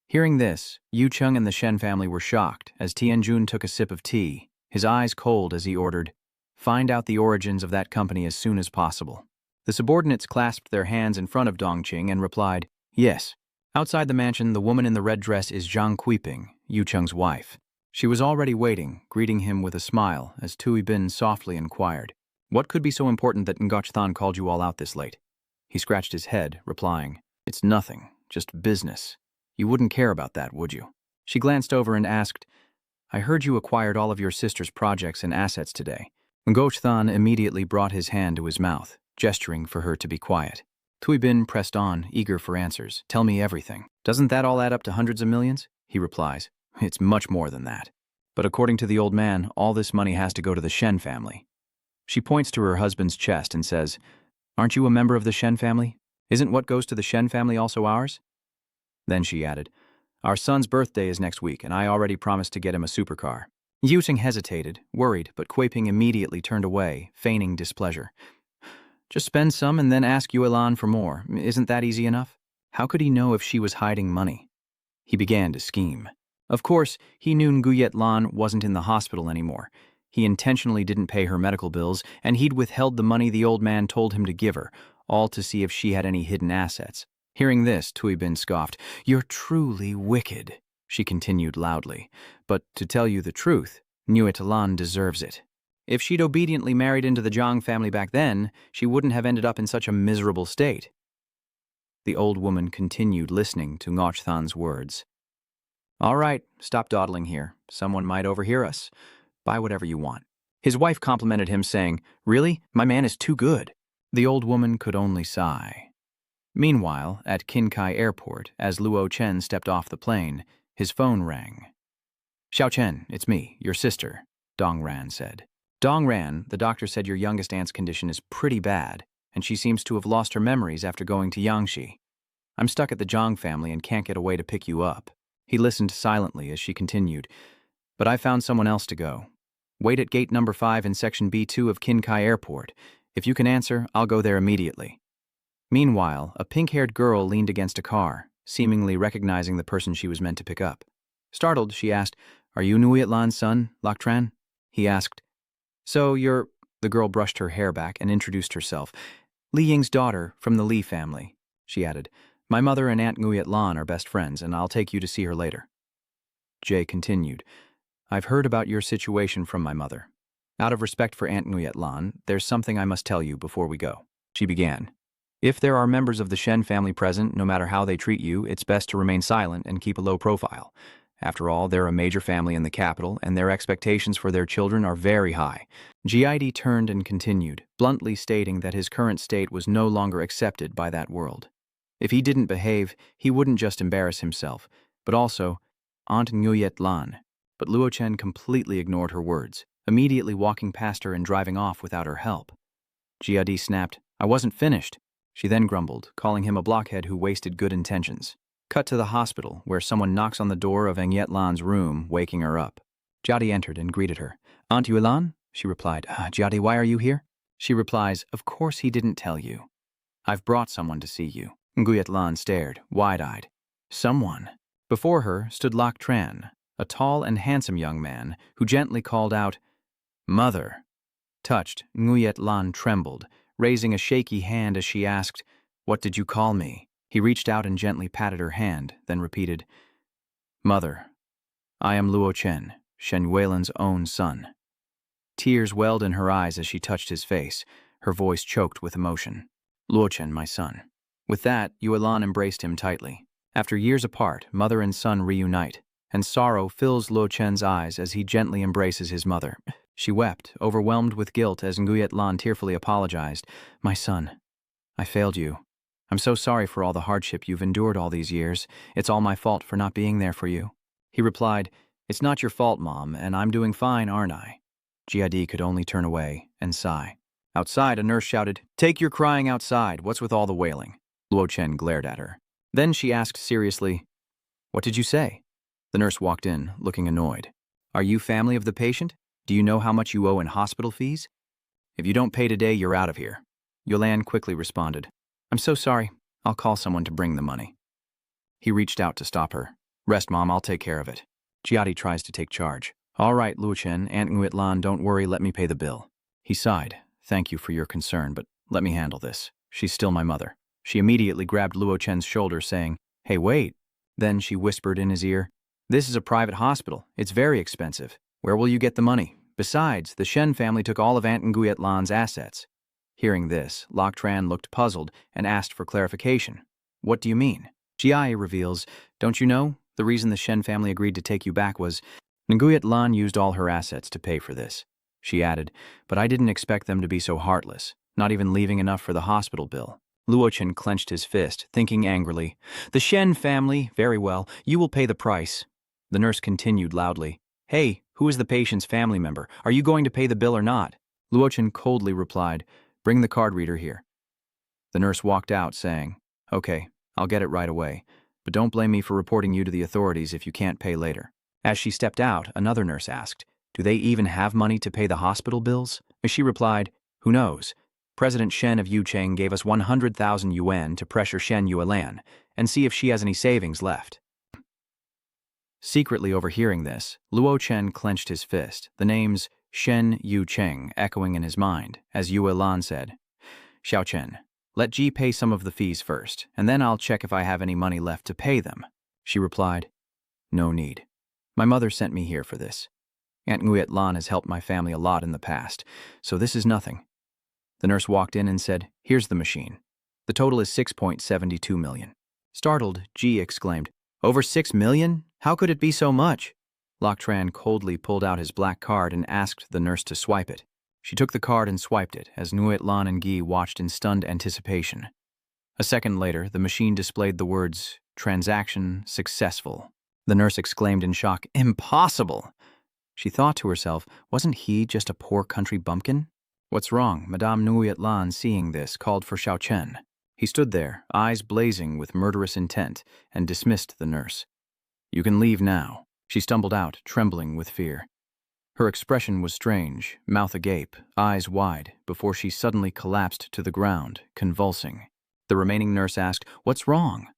Hearing this, Yu Cheng and the Shen family were shocked as Tianjun took a sip of tea, his eyes cold as he ordered, Find out the origins of that company as soon as possible. The subordinates clasped their hands in front of Dongqing and replied, Yes. Outside the mansion, the woman in the red dress is Zhang Kuiping, Yu Cheng's wife. She was already waiting, greeting him with a smile as Tui Bin softly inquired, What could be so important that Ngoch Than called you all out this late? He scratched his head, replying, It's nothing, just business. You wouldn't care about that, would you? She glanced over and asked, I heard you acquired all of your sister's projects and assets today. Ngoch Than immediately brought his hand to his mouth, gesturing for her to be quiet. Tui Bin pressed on, eager for answers. Tell me everything. Doesn't that all add up to hundreds of millions? He replies, It's much more than that. But according to the old man, all this money has to go to the Shen family. She points to her husband's chest and says, Aren't you a member of the Shen family? Isn't what goes to the Shen family also ours? Then she added, Our son's birthday is next week, and I already promised to get him a supercar. Yu Cheng hesitated, worried, but Kuiping immediately turned away, feigning displeasure. Just spend some and then ask Yuelan for more. Isn't that easy enough? How could he know if she was hiding money? He began to scheme. Of course, he knew Nguyet Lan wasn't in the hospital anymore. He intentionally didn't pay her medical bills, and he'd withheld the money the old man told him to give her, all to see if she had any hidden assets. Hearing this, Tui Bin scoffed. You're truly wicked, she continued loudly. But to tell you the truth, Nguyet Lan deserves it. If she'd obediently married into the Zhang family back then, she wouldn't have ended up in such a miserable state. The old woman continued listening to Ngoch Than's words. All right, stop dawdling here. Someone might overhear us. Buy whatever you want. His wife complimented him, saying, Really? My man is too good. The old woman could only sigh. Meanwhile, at Qinkai Airport, as Luo Chen stepped off the plane, his phone rang. Xiao Chen, it's me, your sister, Dong Ran said. Dong Ran, the doctor said your youngest aunt's condition is pretty bad, and she seems to have lost her memories after going to Yangshi. I'm stuck at the Zhang family and can't get away to pick you up. He listened silently as she continued. But I found someone else to go. Wait at gate number 5 in section B2 of Qinkai Airport. If you can answer, I'll go there immediately. Meanwhile, a pink-haired girl leaned against a car, seemingly recognizing the person she was meant to pick up. Startled, she asked, Are you Nguyet Lan's son, Lak Tran? He asked, So you're... The girl brushed her hair back and introduced herself. Li Ying's daughter from the Li family, she added. My mother and Aunt Nguyet Lan are best friends, and I'll take you to see her later. Jay continued, I've heard about your situation from my mother. Out of respect for Aunt Nguyet Lan, there's something I must tell you before we go. She began. If there are members of the Shen family present, no matter how they treat you, it's best to remain silent and keep a low profile. After all, they're a major family in the capital, and their expectations for their children are very high. GID turned and continued, bluntly stating that his current state was no longer accepted by that world. If he didn't behave, he wouldn't just embarrass himself, but also Aunt Nguyet Lan. But Luo Chen completely ignored her words, immediately walking past her and driving off without her help. GID snapped, I wasn't finished. She then grumbled, calling him a blockhead who wasted good intentions. Cut to the hospital, where someone knocks on the door of Nguyet Lan's room, waking her up. Jiadi entered and greeted her. Aunt Yuelan? She replied, Jiadi, why are you here? She replies, Of course he didn't tell you. I've brought someone to see you. Nguyet Lan stared, wide-eyed. Someone. Before her stood Lok Tran, a tall and handsome young man who gently called out, "Mother." Touched, Nguyet Lan trembled, raising a shaky hand as she asked, "What did you call me?" He reached out and gently patted her hand, then repeated, "Mother, I am Luo Chen, Shen Yuelin's own son." Tears welled in her eyes as she touched his face, her voice choked with emotion. "Luo Chen, my son." With that, Yuelan embraced him tightly. After years apart, mother and son reunite, and sorrow fills Luo Chen's eyes as he gently embraces his mother. She wept, overwhelmed with guilt as Nguyet Lan tearfully apologized. "My son, I failed you. I'm so sorry for all the hardship you've endured all these years. It's all my fault for not being there for you." He replied, "It's not your fault, Mom, and I'm doing fine, aren't I?" Jiadi could only turn away and sigh. Outside, a nurse shouted, "Take your crying outside. What's with all the wailing?" Luo Chen glared at her. Then she asked seriously, "What did you say?" The nurse walked in, looking annoyed. "Are you family of the patient? Do you know how much you owe in hospital fees? If you don't pay today, you're out of here." Yolan quickly responded, "I'm so sorry. I'll call someone to bring the money." He reached out to stop her. "Rest, Mom, I'll take care of it." Jiadi tries to take charge. "All right, Luo Chen, Aunt Nguyet Lan, don't worry, let me pay the bill." He sighed. "Thank you for your concern, but let me handle this. She's still my mother." She immediately grabbed Luo Chen's shoulder, saying, "Hey, wait." Then she whispered in his ear, "This is a private hospital. It's very expensive. Where will you get the money? Besides, the Shen family took all of Aunt Nguyet Lan's assets." Hearing this, Lok Tran looked puzzled and asked for clarification. "What do you mean?" Jiai reveals, "Don't you know? The reason the Shen family agreed to take you back was Nguyet Lan used all her assets to pay for this." She added, "But I didn't expect them to be so heartless, not even leaving enough for the hospital bill." Luo Chen clenched his fist, thinking angrily, "The Shen family, very well, you will pay the price." The nurse continued loudly, "Hey, who is the patient's family member? Are you going to pay the bill or not?" Luo Chen coldly replied, "Bring the card reader here." The nurse walked out, saying, "Okay, I'll get it right away, but don't blame me for reporting you to the authorities if you can't pay later." As she stepped out, another nurse asked, "Do they even have money to pay the hospital bills?" She replied, "Who knows? President Shen of Yucheng gave us 100,000 yuan to pressure Shen Yuelan and see if she has any savings left." Secretly overhearing this, Luo Chen clenched his fist, the names Shen Yucheng echoing in his mind, as Yuelan said, "Xiao Chen, let Ji pay some of the fees first, and then I'll check if I have any money left to pay them." She replied, "No need. My mother sent me here for this. Aunt Nguyet Lan has helped my family a lot in the past, so this is nothing." The nurse walked in and said, "Here's the machine. The total is 6.72 million. Startled, Ji exclaimed, "Over 6 million? How could it be so much?" Lok Tran coldly pulled out his black card and asked the nurse to swipe it. She took the card and swiped it as Nguyet Lan and Gi watched in stunned anticipation. A second later, the machine displayed the words, "Transaction successful." The nurse exclaimed in shock, "Impossible!" She thought to herself, wasn't he just a poor country bumpkin? "What's wrong?" Madame Nguyet Lan, seeing this, called for Xiao Chen. He stood there, eyes blazing with murderous intent, and dismissed the nurse. "You can leave now." She stumbled out, trembling with fear. Her expression was strange, mouth agape, eyes wide, before she suddenly collapsed to the ground, convulsing. The remaining nurse asked, "What's wrong?"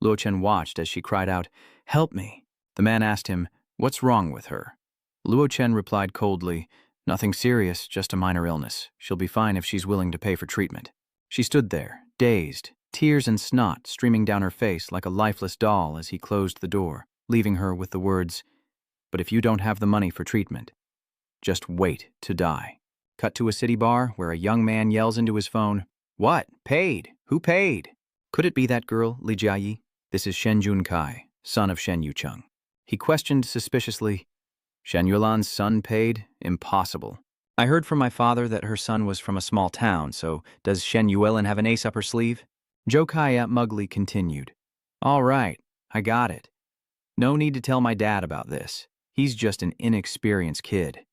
Luo Chen watched as she cried out, "Help me." The man asked him, "What's wrong with her?" Luo Chen replied coldly, "Nothing serious, just a minor illness. She'll be fine if she's willing to pay for treatment." She stood there, dazed, tears and snot streaming down her face like a lifeless doll as he closed the door, leaving her with the words, "But if you don't have the money for treatment, just wait to die." Cut to a city bar where a young man yells into his phone, "What? Paid? Who paid?" Could it be that girl, Li Jiayi? "This is Shen Junkai, son of Shen Yucheng." He questioned suspiciously, "Shen Yuelan's son paid? Impossible. I heard from my father that her son was from a small town, so does Shen Yuelan have an ace up her sleeve?" Jokaya Mugly continued, "All right, I got it. No need to tell my dad about this. He's just an inexperienced kid."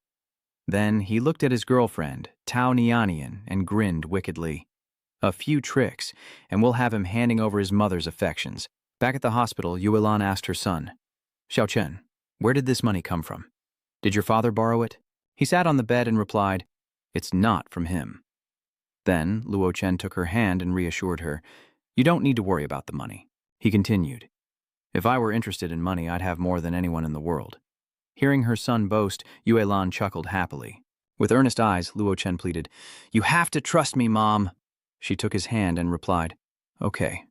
Then he looked at his girlfriend, Tao Nianian, and grinned wickedly. "A few tricks, and we'll have him handing over his mother's affections." Back at the hospital, Yuelan asked her son, "Xiao Chen, where did this money come from? Did your father borrow it?" He sat on the bed and replied, "It's not from him." Then Luo Chen took her hand and reassured her, You don't need to worry about the money. He continued. If I were interested in money, I'd have more than anyone in the world. Hearing her son boast, Yue Lan chuckled happily. With earnest eyes, Luo Chen pleaded, You have to trust me, Mom. She took his hand and replied, Okay,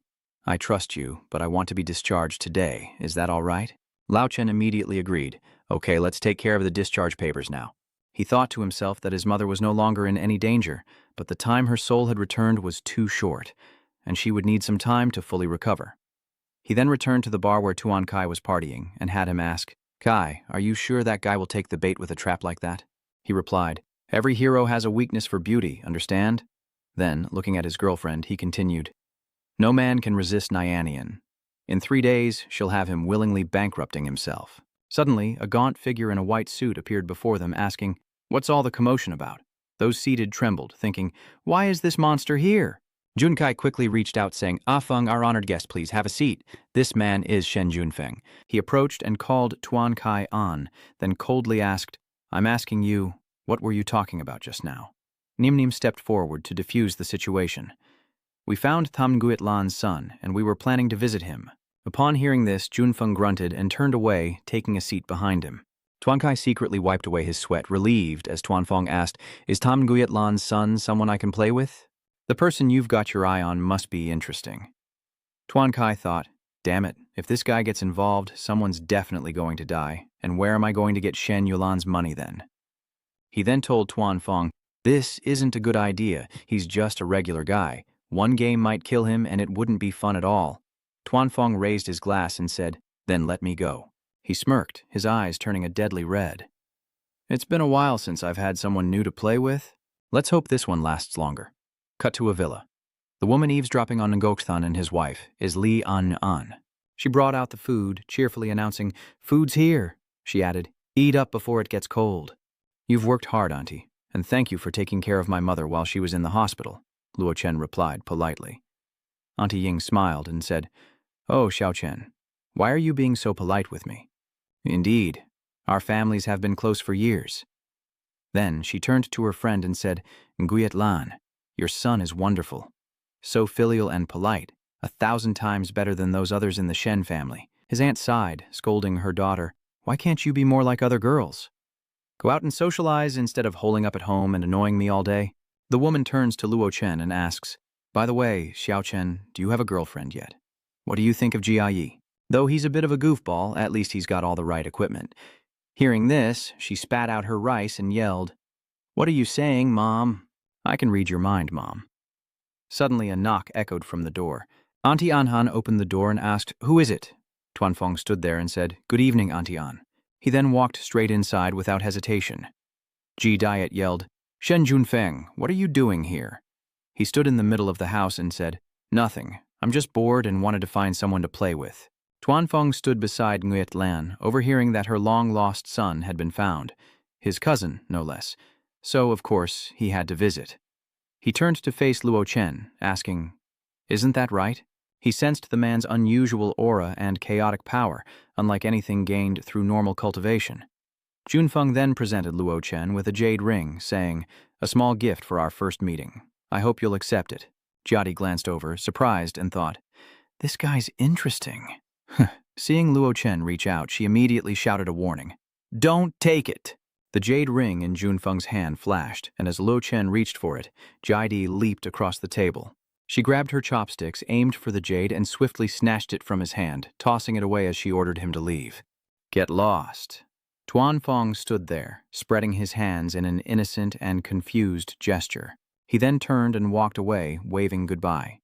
I trust you, but I want to be discharged today. Is that all right? Lao Chen immediately agreed. Okay, let's take care of the discharge papers now. He thought to himself that his mother was no longer in any danger, but the time her soul had returned was too short, and she would need some time to fully recover. He then returned to the bar where Tuan Kai was partying and had him ask, Kai, are you sure that guy will take the bait with a trap like that? He replied, Every hero has a weakness for beauty, understand? Then, looking at his girlfriend, he continued, No man can resist Nyanian. In 3 days, she'll have him willingly bankrupting himself. Suddenly, a gaunt figure in a white suit appeared before them, asking, What's all the commotion about? Those seated trembled, thinking, Why is this monster here? Junkai quickly reached out, saying, Feng, our honored guest, please have a seat. This man is Shen Junfeng. He approached and called Tuan Kai on, then coldly asked, I'm asking you, what were you talking about just now? Nim Nim stepped forward to defuse the situation. We found Tham Nguyen Lan's son, and we were planning to visit him. Upon hearing this, Junfeng grunted and turned away, taking a seat behind him. Tuan Kai secretly wiped away his sweat, relieved, as Tuan Fong asked, Is Tham Nguyen Lan's son someone I can play with? The person you've got your eye on must be interesting. Tuan Kai thought, Damn it, if this guy gets involved, someone's definitely going to die, and where am I going to get Shen Yulan's money then? He then told Tuan Fong, This isn't a good idea, he's just a regular guy. One game might kill him and it wouldn't be fun at all. Tuan Fong raised his glass and said, Then let me go. He smirked, his eyes turning a deadly red. It's been a while since I've had someone new to play with. Let's hope this one lasts longer. Cut to a villa. The woman eavesdropping on Ngokthon and his wife is Li An An. She brought out the food, cheerfully announcing, Food's here. She added, Eat up before it gets cold. You've worked hard, Auntie, and thank you for taking care of my mother while she was in the hospital, Luo Chen replied politely. Auntie Ying smiled and said, Oh, Xiao Chen, why are you being so polite with me? Indeed, our families have been close for years. Then she turned to her friend and said, Nguyet Lan, your son is wonderful. So filial and polite, 1,000 times better than those others in the Shen family. His aunt sighed, scolding her daughter, Why can't you be more like other girls? Go out and socialize instead of holing up at home and annoying me all day? The woman turns to Luo Chen and asks, By the way, Xiao Chen, do you have a girlfriend yet? What do you think of Jia Yi? Though he's a bit of a goofball, at least he's got all the right equipment. Hearing this, she spat out her rice and yelled, What are you saying, Mom? I can read your mind, Mom. Suddenly a knock echoed from the door. Auntie Anhan opened the door and asked, Who is it? Tuan Fong stood there and said, Good evening, Auntie An. He then walked straight inside without hesitation. Ji Diet yelled, Shen Junfeng, what are you doing here? He stood in the middle of the house and said, Nothing. I'm just bored and wanted to find someone to play with. Tuan Fong stood beside Nguyet Lan, overhearing that her long-lost son had been found, his cousin, no less. So, of course, he had to visit. He turned to face Luo Chen, asking, Isn't that right? He sensed the man's unusual aura and chaotic power, unlike anything gained through normal cultivation. Junfeng then presented Luo Chen with a jade ring, saying, A small gift for our first meeting. I hope you'll accept it. Jiadi glanced over, surprised, and thought, This guy's interesting. Seeing Luo Chen reach out, she immediately shouted a warning. Don't take it! The jade ring in Junfeng's hand flashed, and as Luo Chen reached for it, Jiadi leaped across the table. She grabbed her chopsticks, aimed for the jade, and swiftly snatched it from his hand, tossing it away as she ordered him to leave. Get lost. Tuan Fong stood there, spreading his hands in an innocent and confused gesture. He then turned and walked away, waving goodbye.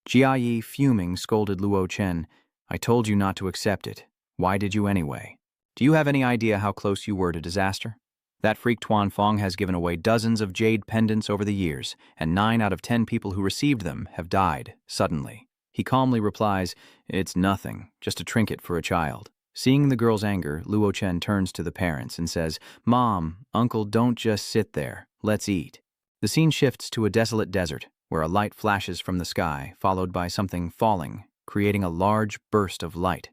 Jia Yi, fuming, scolded Luo Chen, I told you not to accept it. Why did you anyway? Do you have any idea how close you were to disaster? That freak Tuan Fong has given away dozens of jade pendants over the years, and 9 out of 10 people who received them have died, suddenly. He calmly replies, It's nothing, just a trinket for a child. Seeing the girl's anger, Luo Chen turns to the parents and says, Mom, Uncle, don't just sit there. Let's eat. The scene shifts to a desolate desert, where a light flashes from the sky, followed by something falling, creating a large burst of light.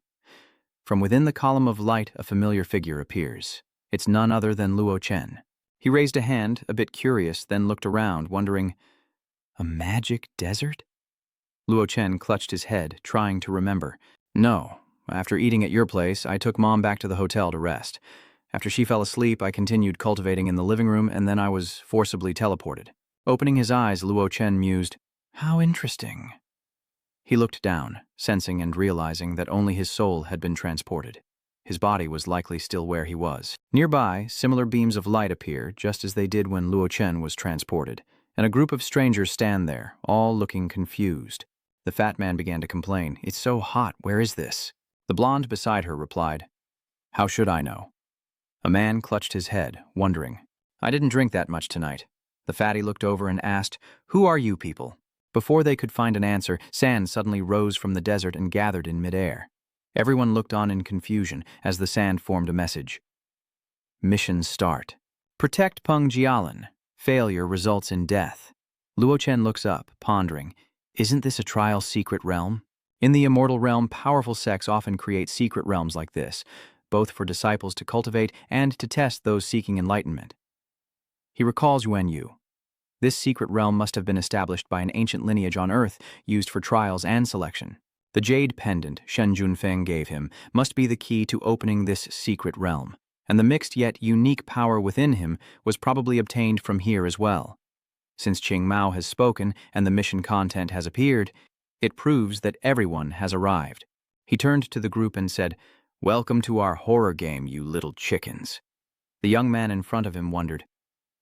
From within the column of light, a familiar figure appears. It's none other than Luo Chen. He raised a hand, a bit curious, then looked around, wondering, A magic desert? Luo Chen clutched his head, trying to remember. No. After eating at your place, I took Mom back to the hotel to rest. After she fell asleep, I continued cultivating in the living room, and then I was forcibly teleported. Opening his eyes, Luo Chen mused, "How interesting." He looked down, sensing and realizing that only his soul had been transported. His body was likely still where he was. Nearby, similar beams of light appear, just as they did when Luo Chen was transported, and a group of strangers stand there, all looking confused. The fat man began to complain, "It's so hot, where is this?" The blonde beside her replied, "How should I know?" A man clutched his head, wondering. "I didn't drink that much tonight." The fatty looked over and asked, "Who are you people?" Before they could find an answer, sand suddenly rose from the desert and gathered in midair. Everyone looked on in confusion as the sand formed a message. Mission start. Protect Peng Jialan. Failure results in death. Luo Chen looks up, pondering, "Isn't this a trial secret realm?" In the immortal realm, powerful sects often create secret realms like this, both for disciples to cultivate and to test those seeking enlightenment. He recalls Yuan Yu. This secret realm must have been established by an ancient lineage on Earth used for trials and selection. The jade pendant Shen Junfeng gave him must be the key to opening this secret realm, and the mixed yet unique power within him was probably obtained from here as well. Since Qing Mao has spoken and the mission content has appeared, it proves that everyone has arrived. He turned to the group and said, "Welcome to our horror game, you little chickens." The young man in front of him wondered,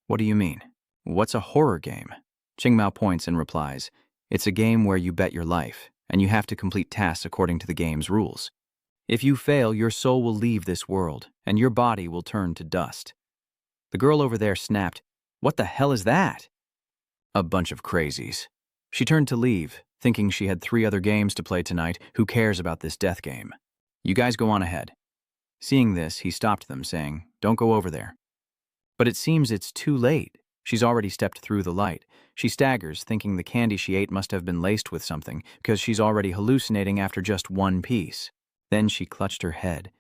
"What do you mean? What's a horror game?" Qing Mao points and replies, "It's a game where you bet your life, and you have to complete tasks according to the game's rules. If you fail, your soul will leave this world, and your body will turn to dust." The girl over there snapped, "What the hell is that?" "A bunch of crazies." She turned to leave, thinking she had 3 other games to play tonight. Who cares about this death game? "You guys go on ahead." Seeing this, he stopped them, saying, "Don't go over there." But it seems it's too late. She's already stepped through the light. She staggers, thinking the candy she ate must have been laced with something, because she's already hallucinating after just 1 piece. Then she clutched her head.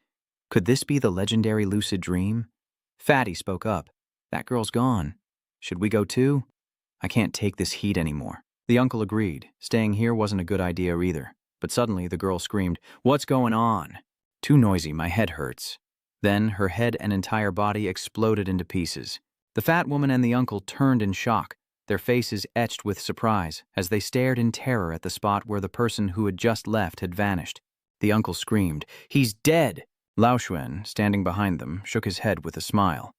Could this be the legendary lucid dream? Fatty spoke up. "That girl's gone. Should we go too? I can't take this heat anymore." The uncle agreed. Staying here wasn't a good idea either. But suddenly the girl screamed, "What's going on?" "Too noisy, my head hurts." Then her head and entire body exploded into pieces. The fat woman and the uncle turned in shock, their faces etched with surprise, as they stared in terror at the spot where the person who had just left had vanished. The uncle screamed, "He's dead!" Lao Xuan, standing behind them, shook his head with a smile.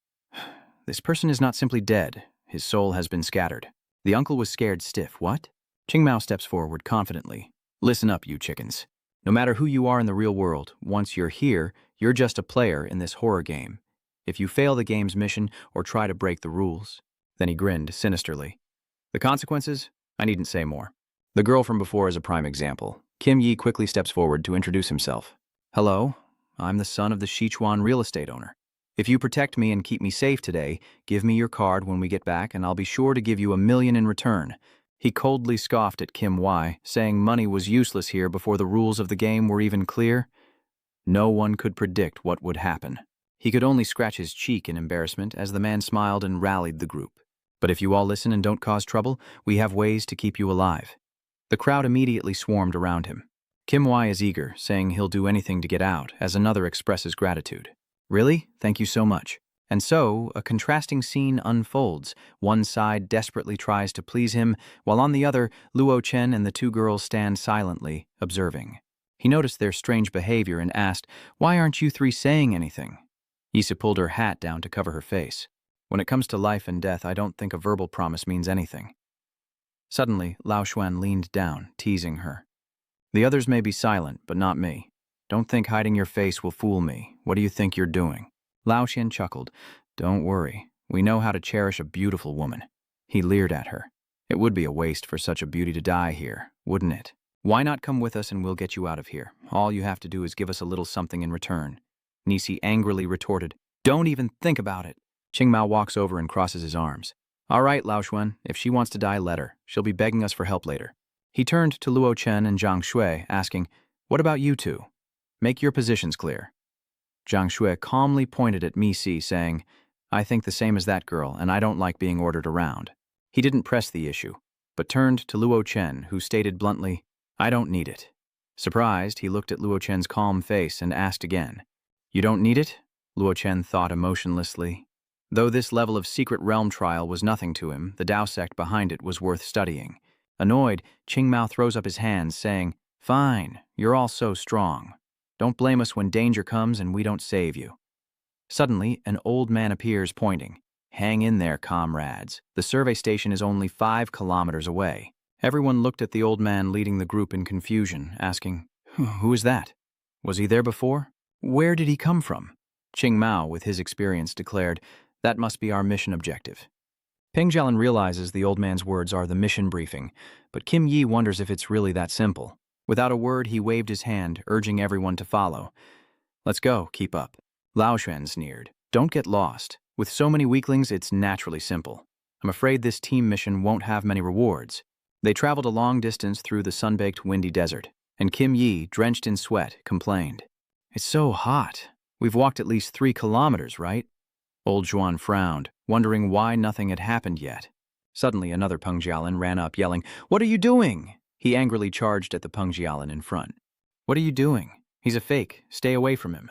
"This person is not simply dead. His soul has been scattered." The uncle was scared stiff. "What?" Qing Mao steps forward confidently. "Listen up, you chickens. No matter who you are in the real world, once you're here, you're just a player in this horror game. If you fail the game's mission or try to break the rules," then he grinned sinisterly. "The consequences? I needn't say more. The girl from before is a prime example." Kim Yi quickly steps forward to introduce himself. "Hello, I'm the son of the Sichuan real estate owner. If you protect me and keep me safe today, give me your card when we get back and I'll be sure to give you $1 million in return." He coldly scoffed at Kim Y, saying money was useless here before the rules of the game were even clear. No one could predict what would happen. He could only scratch his cheek in embarrassment as the man smiled and rallied the group. "But if you all listen and don't cause trouble, we have ways to keep you alive." The crowd immediately swarmed around him. Kim Y is eager, saying he'll do anything to get out, as another expresses gratitude. "Really? Thank you so much." And so, a contrasting scene unfolds. One side desperately tries to please him, while on the other, Luo Chen and the 2 girls stand silently, observing. He noticed their strange behavior and asked, "Why aren't you 3 saying anything?" Issa pulled her hat down to cover her face. "When it comes to life and death, I don't think a verbal promise means anything." Suddenly, Lao Xuan leaned down, teasing her. "The others may be silent, but not me. Don't think hiding your face will fool me. What do you think you're doing?" Lao Xian chuckled. "Don't worry. We know how to cherish a beautiful woman." He leered at her. "It would be a waste for such a beauty to die here, wouldn't it? Why not come with us and we'll get you out of here? All you have to do is give us a little something in return." Nisi angrily retorted, "Don't even think about it." Qing Mao walks over and crosses his arms. "All right, Lao Xuan, if she wants to die, let her. She'll be begging us for help later." He turned to Luo Chen and Zhang Shui, asking, "What about you 2? Make your positions clear." Zhang Shui calmly pointed at Misi, saying, "I think the same as that girl, and I don't like being ordered around." He didn't press the issue, but turned to Luo Chen, who stated bluntly, I don't need it. Surprised, he looked at Luo Chen's calm face and asked again. You don't need it? Luo Chen thought emotionlessly. Though this level of secret realm trial was nothing to him, the Tao sect behind it was worth studying. Annoyed, Qingmao throws up his hands, saying, Fine, you're all so strong. Don't blame us when danger comes and we don't save you. Suddenly, an old man appears, pointing. Hang in there, comrades. The survey station is only 5 kilometers away. Everyone looked at the old man leading the group in confusion, asking, Who is that? Was he there before? Where did he come from? Qingmao, with his experience, declared, That must be our mission objective. Peng Jialin realizes the old man's words are the mission briefing, but Kim Yi wonders if it's really that simple. Without a word, he waved his hand, urging everyone to follow. Let's go, keep up. Lao Xuan sneered. Don't get lost. With so many weaklings, it's naturally simple. I'm afraid this team mission won't have many rewards. They traveled a long distance through the sun-baked, windy desert, and Kim Yi, drenched in sweat, complained. It's so hot. We've walked at least 3 kilometers, right? Old Zhuan frowned, wondering why nothing had happened yet. Suddenly, another Peng Jialin ran up, yelling, What are you doing? He angrily charged at the Peng Jialin in front. What are you doing? He's a fake. Stay away from him.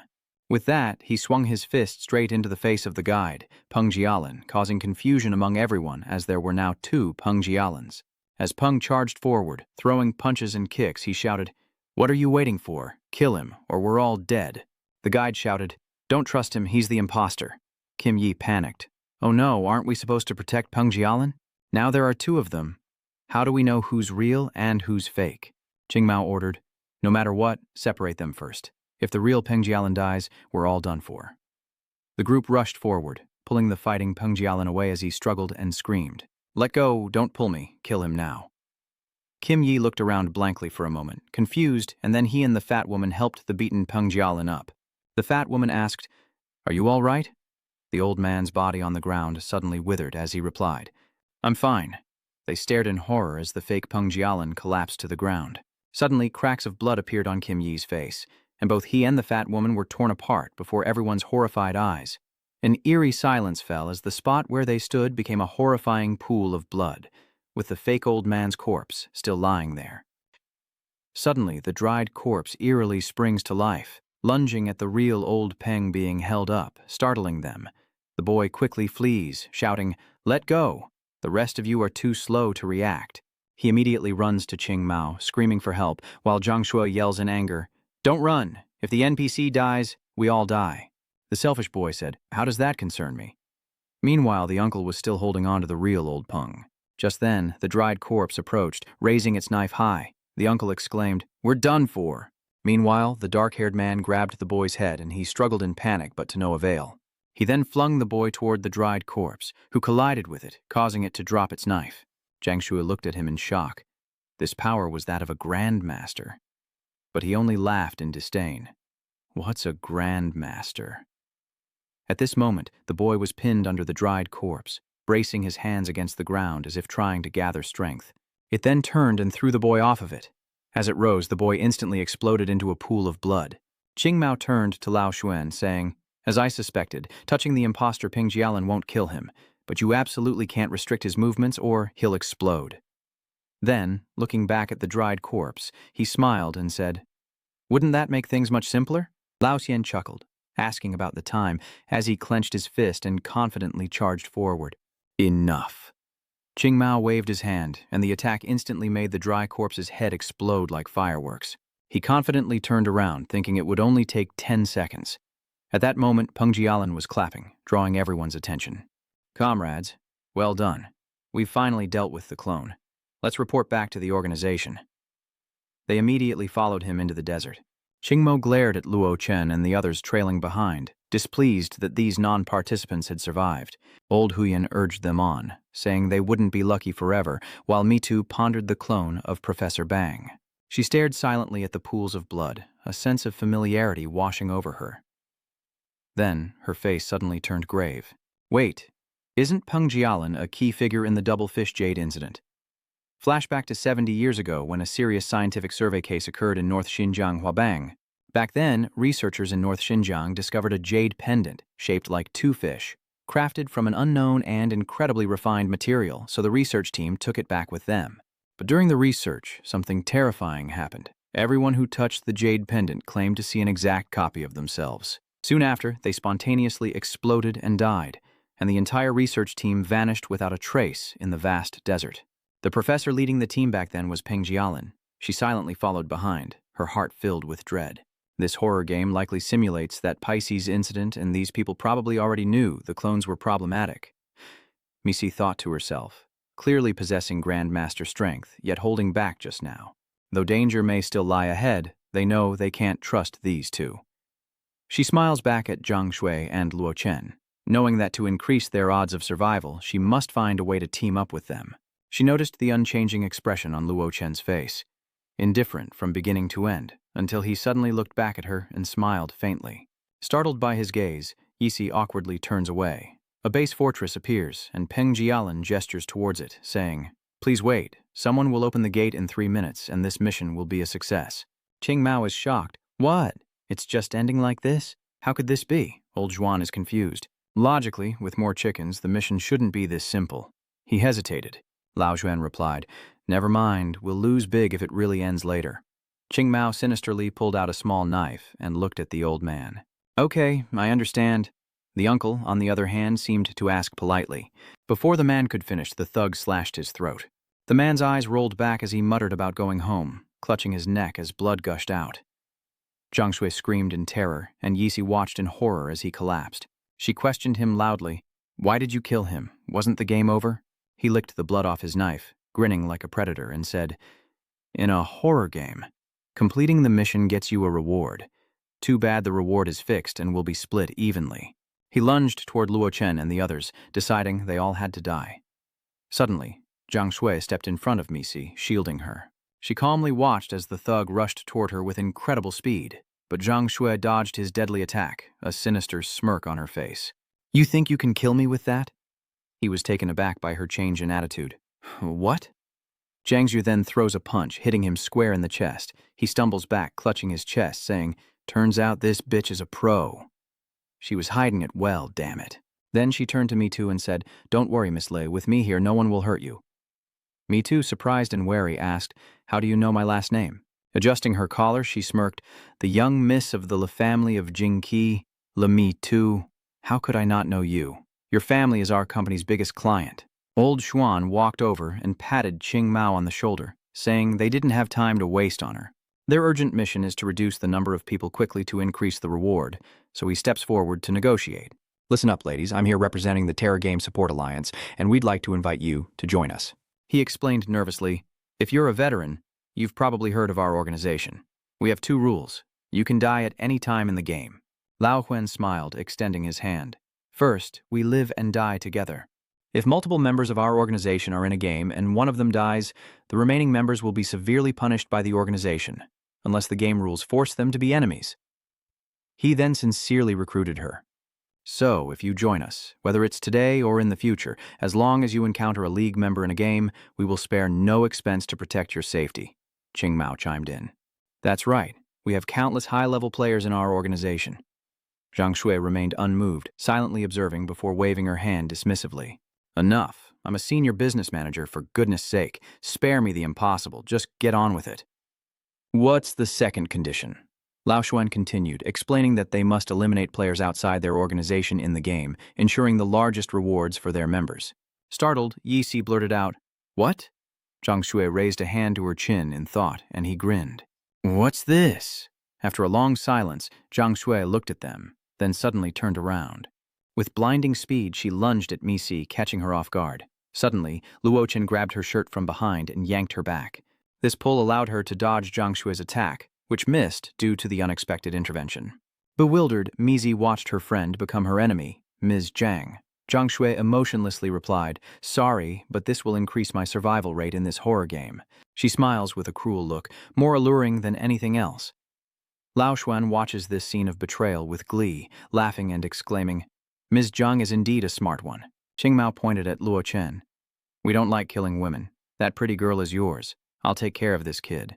With that, he swung his fist straight into the face of the guide, Peng Jialin, causing confusion among everyone as there were now 2 Peng Jialins. As Peng charged forward, throwing punches and kicks, he shouted, What are you waiting for? Kill him, or we're all dead. The guide shouted, Don't trust him, he's the imposter. Kim Yi panicked. Oh no, aren't we supposed to protect Peng Jialin? Now there are 2 of them. How do we know who's real and who's fake? Qingmao ordered, No matter what, separate them first. If the real Peng Jialin dies, we're all done for. The group rushed forward, pulling the fighting Peng Jialin away as he struggled and screamed. Let go, don't pull me, kill him now. Kim Yi looked around blankly for a moment, confused, and then he and the fat woman helped the beaten Peng Jialin up. The fat woman asked, Are you all right? The old man's body on the ground suddenly withered as he replied, I'm fine. They stared in horror as the fake Peng Jialin collapsed to the ground. Suddenly, cracks of blood appeared on Kim Yi's face, and both he and the fat woman were torn apart before everyone's horrified eyes. An eerie silence fell as the spot where they stood became a horrifying pool of blood, with the fake old man's corpse still lying there. Suddenly, the dried corpse eerily springs to life, lunging at the real old Peng being held up, startling them. The boy quickly flees, shouting, Let go! The rest of you are too slow to react. He immediately runs to Qingmao, screaming for help, while Zhang Shuo yells in anger, Don't run! If the NPC dies, we all die. The selfish boy said, How does that concern me? Meanwhile, the uncle was still holding on to the real old Peng. Just then, the dried corpse approached, raising its knife high. The uncle exclaimed, We're done for! Meanwhile, the dark-haired man grabbed the boy's head and he struggled in panic but to no avail. He then flung the boy toward the dried corpse, who collided with it, causing it to drop its knife. Zhang Shuo looked at him in shock. This power was that of a grandmaster. But he only laughed in disdain. What's a grandmaster? At this moment, the boy was pinned under the dried corpse, bracing his hands against the ground as if trying to gather strength. It then turned and threw the boy off of it. As it rose, the boy instantly exploded into a pool of blood. Qingmao turned to Lao Xuan, saying, As I suspected, touching the imposter Peng Jialin won't kill him, but you absolutely can't restrict his movements or he'll explode. Then, looking back at the dried corpse, he smiled and said, Wouldn't that make things much simpler? Lao Xian chuckled, asking about the time, as he clenched his fist and confidently charged forward. Enough. Qingmao waved his hand, and the attack instantly made the dry corpse's head explode like fireworks. He confidently turned around, thinking it would only take 10 seconds. At that moment, Peng Jialin was clapping, drawing everyone's attention. Comrades, well done. We've finally dealt with the clone. Let's report back to the organization. They immediately followed him into the desert. Qingmao glared at Luo Chen and the others trailing behind, displeased that these non-participants had survived. Old Huyan urged them on, saying they wouldn't be lucky forever, while Mitu pondered the clone of Professor Bang. She stared silently at the pools of blood, a sense of familiarity washing over her. Then, her face suddenly turned grave. Wait, isn't Peng Jialin a key figure in the Double Fish Jade incident? Flashback to 70 years ago when a serious scientific survey case occurred in North Xinjiang, Huabang. Back then, researchers in North Xinjiang discovered a jade pendant shaped like 2 fish, crafted from an unknown and incredibly refined material, so the research team took it back with them. But during the research, something terrifying happened. Everyone who touched the jade pendant claimed to see an exact copy of themselves. Soon after, they spontaneously exploded and died, and the entire research team vanished without a trace in the vast desert. The professor leading the team back then was Peng Jialin. She silently followed behind, her heart filled with dread. This horror game likely simulates that Pisces incident, and these people probably already knew the clones were problematic. Misi thought to herself, clearly possessing Grandmaster strength, yet holding back just now. Though danger may still lie ahead, they know they can't trust these two. She smiles back at Zhang Shui and Luo Chen, knowing that to increase their odds of survival, she must find a way to team up with them. She noticed the unchanging expression on Luo Chen's face, indifferent from beginning to end, until he suddenly looked back at her and smiled faintly. Startled by his gaze, Yisi awkwardly turns away. A base fortress appears, and Peng Jialin gestures towards it, saying, "Please wait. Someone will open the gate in 3 minutes, and this mission will be a success." Qing Mao is shocked. "What? It's just ending like this? How could this be?" Old Zhuan is confused. Logically, with more chickens, the mission shouldn't be this simple. He hesitated. Lao Xuan replied, "Never mind, we'll lose big if it really ends later." Qing Mao sinisterly pulled out a small knife and looked at the old man. "Okay, I understand." The uncle, on the other hand, seemed to ask politely. Before the man could finish, the thug slashed his throat. The man's eyes rolled back as he muttered about going home, clutching his neck as blood gushed out. Zhang Shui screamed in terror, and Yisi watched in horror as he collapsed. She questioned him loudly. "Why did you kill him? Wasn't the game over?" He licked the blood off his knife, grinning like a predator, and said, "In a horror game, completing the mission gets you a reward. Too bad the reward is fixed and will be split evenly." He lunged toward Luo Chen and the others, deciding they all had to die. Suddenly, Zhang Shui stepped in front of Misi, shielding her. She calmly watched as the thug rushed toward her with incredible speed, but Zhang Shui dodged his deadly attack, a sinister smirk on her face. "You think you can kill me with that?" He was taken aback by her change in attitude. "What?" Zhang Zhu then throws a punch, hitting him square in the chest. He stumbles back, clutching his chest, saying, "Turns out this bitch is a pro." She was hiding it well, damn it. Then she turned to Me Too and said, "Don't worry, Miss Lei, with me here no one will hurt you." Me Too, surprised and wary, asked, "How do you know my last name?" Adjusting her collar, she smirked, "The young miss of the La family of Jingqi, La Me Too. How could I not know you? Your family is our company's biggest client." Old Xuan walked over and patted Qing Mao on the shoulder, saying they didn't have time to waste on her. Their urgent mission is to reduce the number of people quickly to increase the reward, so he steps forward to negotiate. "Listen up, ladies, I'm here representing the Terror Game Support Alliance, and we'd like to invite you to join us." He explained nervously, "If you're a veteran, you've probably heard of our organization. We have 2 rules. You can die at any time in the game." Lao Huan smiled, extending his hand. "First, we live and die together. If multiple members of our organization are in a game and one of them dies, the remaining members will be severely punished by the organization, unless the game rules force them to be enemies." He then sincerely recruited her. "So, if you join us, whether it's today or in the future, as long as you encounter a League member in a game, we will spare no expense to protect your safety," Qing Mao chimed in. "That's right. We have countless high-level players in our organization." Zhang Shui remained unmoved, silently observing before waving her hand dismissively. "Enough. I'm a senior business manager, for goodness sake. Spare me the impossible. Just get on with it." "What's the second condition?" Lao Xuan continued, explaining that they must eliminate players outside their organization in the game, ensuring the largest rewards for their members. Startled, Yisi blurted out, "What?" Zhang Shui raised a hand to her chin in thought, and he grinned. "What's this?" After a long silence, Zhang Shui looked at them, then suddenly turned around. With blinding speed, she lunged at Misi, catching her off guard. Suddenly, Luo Chen grabbed her shirt from behind and yanked her back. This pull allowed her to dodge Zhang Shui's attack, which missed due to the unexpected intervention. Bewildered, Misi watched her friend become her enemy, Ms. Zhang. Zhang Shui emotionlessly replied, "Sorry, but this will increase my survival rate in this horror game." She smiles with a cruel look, more alluring than anything else. Lao Xuan watches this scene of betrayal with glee, laughing and exclaiming, "Ms. Zhang is indeed a smart one." Qing Mao pointed at Luo Chen. "We don't like killing women. That pretty girl is yours. I'll take care of this kid."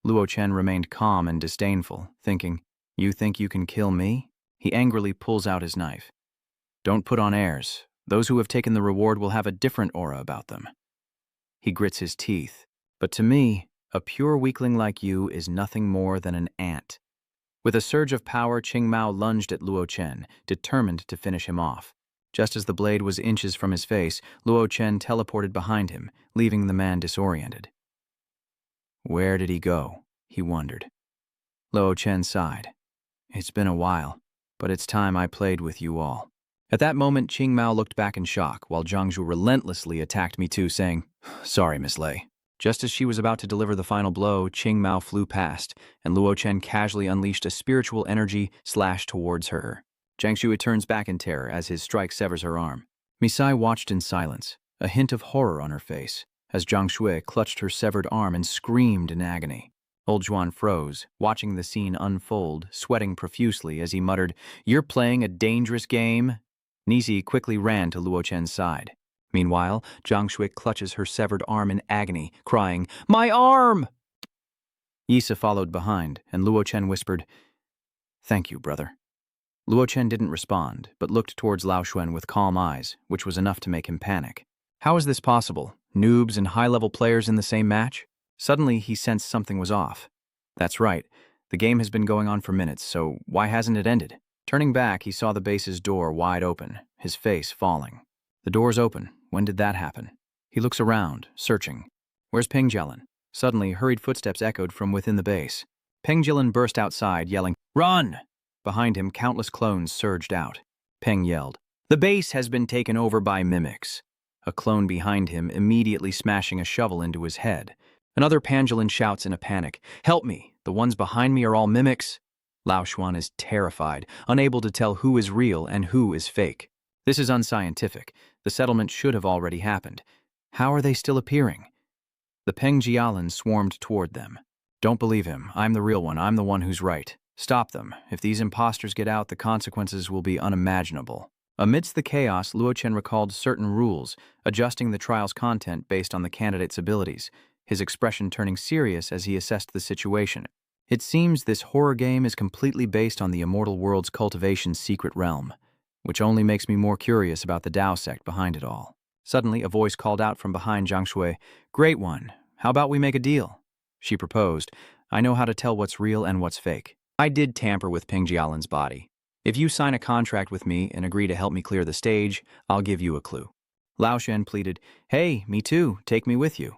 Luo Chen remained calm and disdainful, thinking, "You think you can kill me?" He angrily pulls out his knife. "Don't put on airs. Those who have taken the reward will have a different aura about them." He grits his teeth. But to me, a pure weakling like you is nothing more than an ant. With a surge of power, Qing Mao lunged at Luo Chen, determined to finish him off. Just as the blade was inches from his face, Luo Chen teleported behind him, leaving the man disoriented. Where did he go? He wondered. Luo Chen sighed. It's been a while, but it's time I played with you all. At that moment, Qing Mao looked back in shock, while Zhangzhu relentlessly attacked me too, saying, Sorry, Miss Lei. Just as she was about to deliver the final blow, Qing Mao flew past, and Luo Chen casually unleashed a spiritual energy slash towards her. Zhang Shui turns back in terror as his strike severs her arm. Misai watched in silence, a hint of horror on her face, as Zhang Shui clutched her severed arm and screamed in agony. Old Juan froze, watching the scene unfold, sweating profusely as he muttered, You're playing a dangerous game? Nisi quickly ran to Luo Chen's side. Meanwhile, Zhang Shui clutches her severed arm in agony, crying, My arm! Yisa followed behind, and Luo Chen whispered, Thank you, brother. Luo Chen didn't respond, but looked towards Lao Xuan with calm eyes, which was enough to make him panic. How is this possible? Noobs and high-level players in the same match? Suddenly, he sensed something was off. That's right. The game has been going on for minutes, so why hasn't it ended? Turning back, he saw the base's door wide open, his face falling. The door's open. When did that happen? He looks around, searching. Where's Peng Jilin? Suddenly, hurried footsteps echoed from within the base. Peng Jilin burst outside, yelling, Run! Behind him, countless clones surged out. Peng yelled, The base has been taken over by mimics. A clone behind him immediately smashing a shovel into his head. Another Pangolin shouts in a panic, Help me! The ones behind me are all mimics. Lao Xuan is terrified, unable to tell who is real and who is fake. This is unscientific. The settlement should have already happened. How are they still appearing? The Peng Jialin swarmed toward them. Don't believe him. I'm the real one. I'm the one who's right. Stop them. If these imposters get out, the consequences will be unimaginable. Amidst the chaos, Luo Chen recalled certain rules, adjusting the trial's content based on the candidate's abilities, his expression turning serious as he assessed the situation. It seems this horror game is completely based on the Immortal World's cultivation's secret realm, which only makes me more curious about the Dao sect behind it all. Suddenly, a voice called out from behind Zhang Shui, Great one, how about we make a deal? She proposed, I know how to tell what's real and what's fake. I did tamper with Peng Jialin's body. If you sign a contract with me and agree to help me clear the stage, I'll give you a clue. Lao Shen pleaded, Hey, me too, take me with you.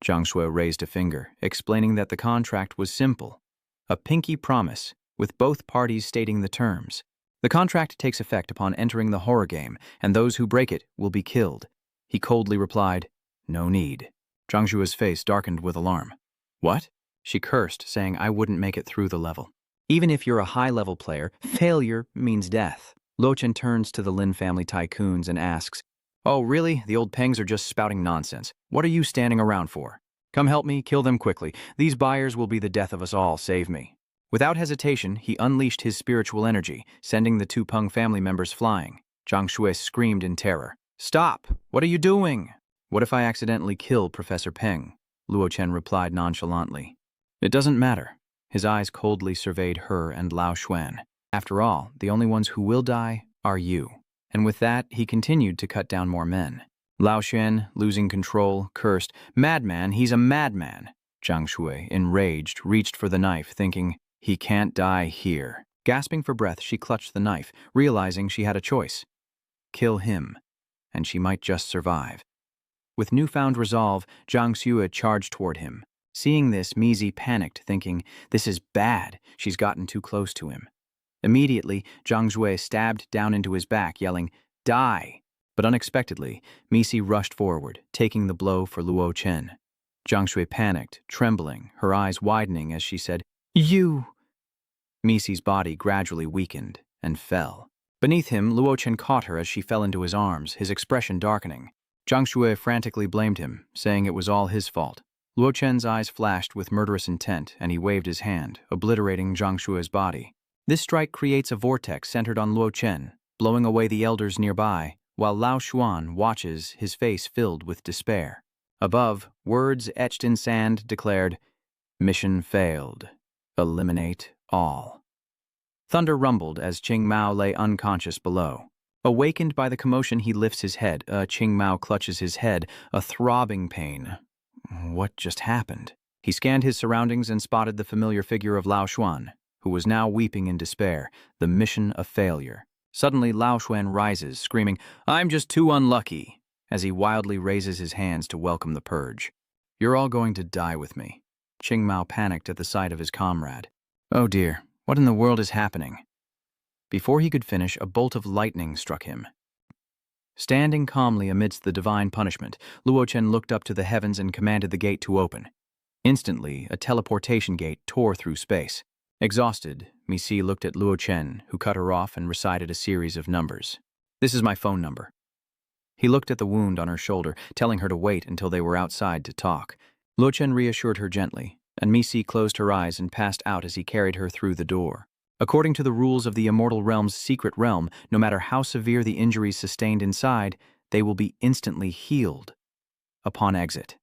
Zhang Shui raised a finger, explaining that the contract was simple. A pinky promise, with both parties stating the terms. The contract takes effect upon entering the horror game, and those who break it will be killed. He coldly replied, No need. Zhang Shui's face darkened with alarm. What? She cursed, saying I wouldn't make it through the level. Even if you're a high-level player, failure means death. Luo Chen turns to the Lin family tycoons and asks, Oh, really? The old Pengs are just spouting nonsense. What are you standing around for? Come help me, kill them quickly. These buyers will be the death of us all, save me. Without hesitation, he unleashed his spiritual energy, sending the two Peng family members flying. Zhang Shui screamed in terror. Stop! What are you doing? What if I accidentally kill Professor Peng? Luo Chen replied nonchalantly. It doesn't matter. His eyes coldly surveyed her and Lao Xuan. After all, the only ones who will die are you. And with that, he continued to cut down more men. Lao Xuan, losing control, cursed, Madman, he's a madman. Zhang Shui, enraged, reached for the knife, thinking, He can't die here. Gasping for breath, she clutched the knife, realizing she had a choice. Kill him, and she might just survive. With newfound resolve, Zhang Shui charged toward him. Seeing this, Mizi panicked, thinking, This is bad, she's gotten too close to him. Immediately, Zhang Shui stabbed down into his back, yelling, Die! But unexpectedly, Misi rushed forward, taking the blow for Luo Chen. Zhang Shui panicked, trembling, her eyes widening as she said, You! Misi's body gradually weakened and fell. Beneath him, Luo Chen caught her as she fell into his arms, his expression darkening. Zhang Shui frantically blamed him, saying it was all his fault. Luo Chen's eyes flashed with murderous intent, and he waved his hand, obliterating Zhang Shui's body. This strike creates a vortex centered on Luo Chen, blowing away the elders nearby, while Lao Xuan watches, his face filled with despair. Above, words etched in sand declared, Mission failed. Eliminate all. Thunder rumbled as Qing Mao lay unconscious below. Awakened by the commotion, he lifts his head. Qing Mao clutches his head, a throbbing pain. What just happened? He scanned his surroundings and spotted the familiar figure of Lao Xuan, who was now weeping in despair, the mission a failure. Suddenly, Lao Xuan rises, screaming, "I'm just too unlucky," as he wildly raises his hands to welcome the purge. "You're all going to die with me." Qing Mao panicked at the sight of his comrade. Oh dear, what in the world is happening? Before he could finish, a bolt of lightning struck him. Standing calmly amidst the divine punishment, Luo Chen looked up to the heavens and commanded the gate to open. Instantly, a teleportation gate tore through space. Exhausted, Misi looked at Luo Chen, who cut her off and recited a series of numbers. "This is my phone number." He looked at the wound on her shoulder, telling her to wait until they were outside to talk. Luo Chen reassured her gently, and Misi closed her eyes and passed out as he carried her through the door. According to the rules of the Immortal Realm's secret realm, no matter how severe the injuries sustained inside, they will be instantly healed upon exit.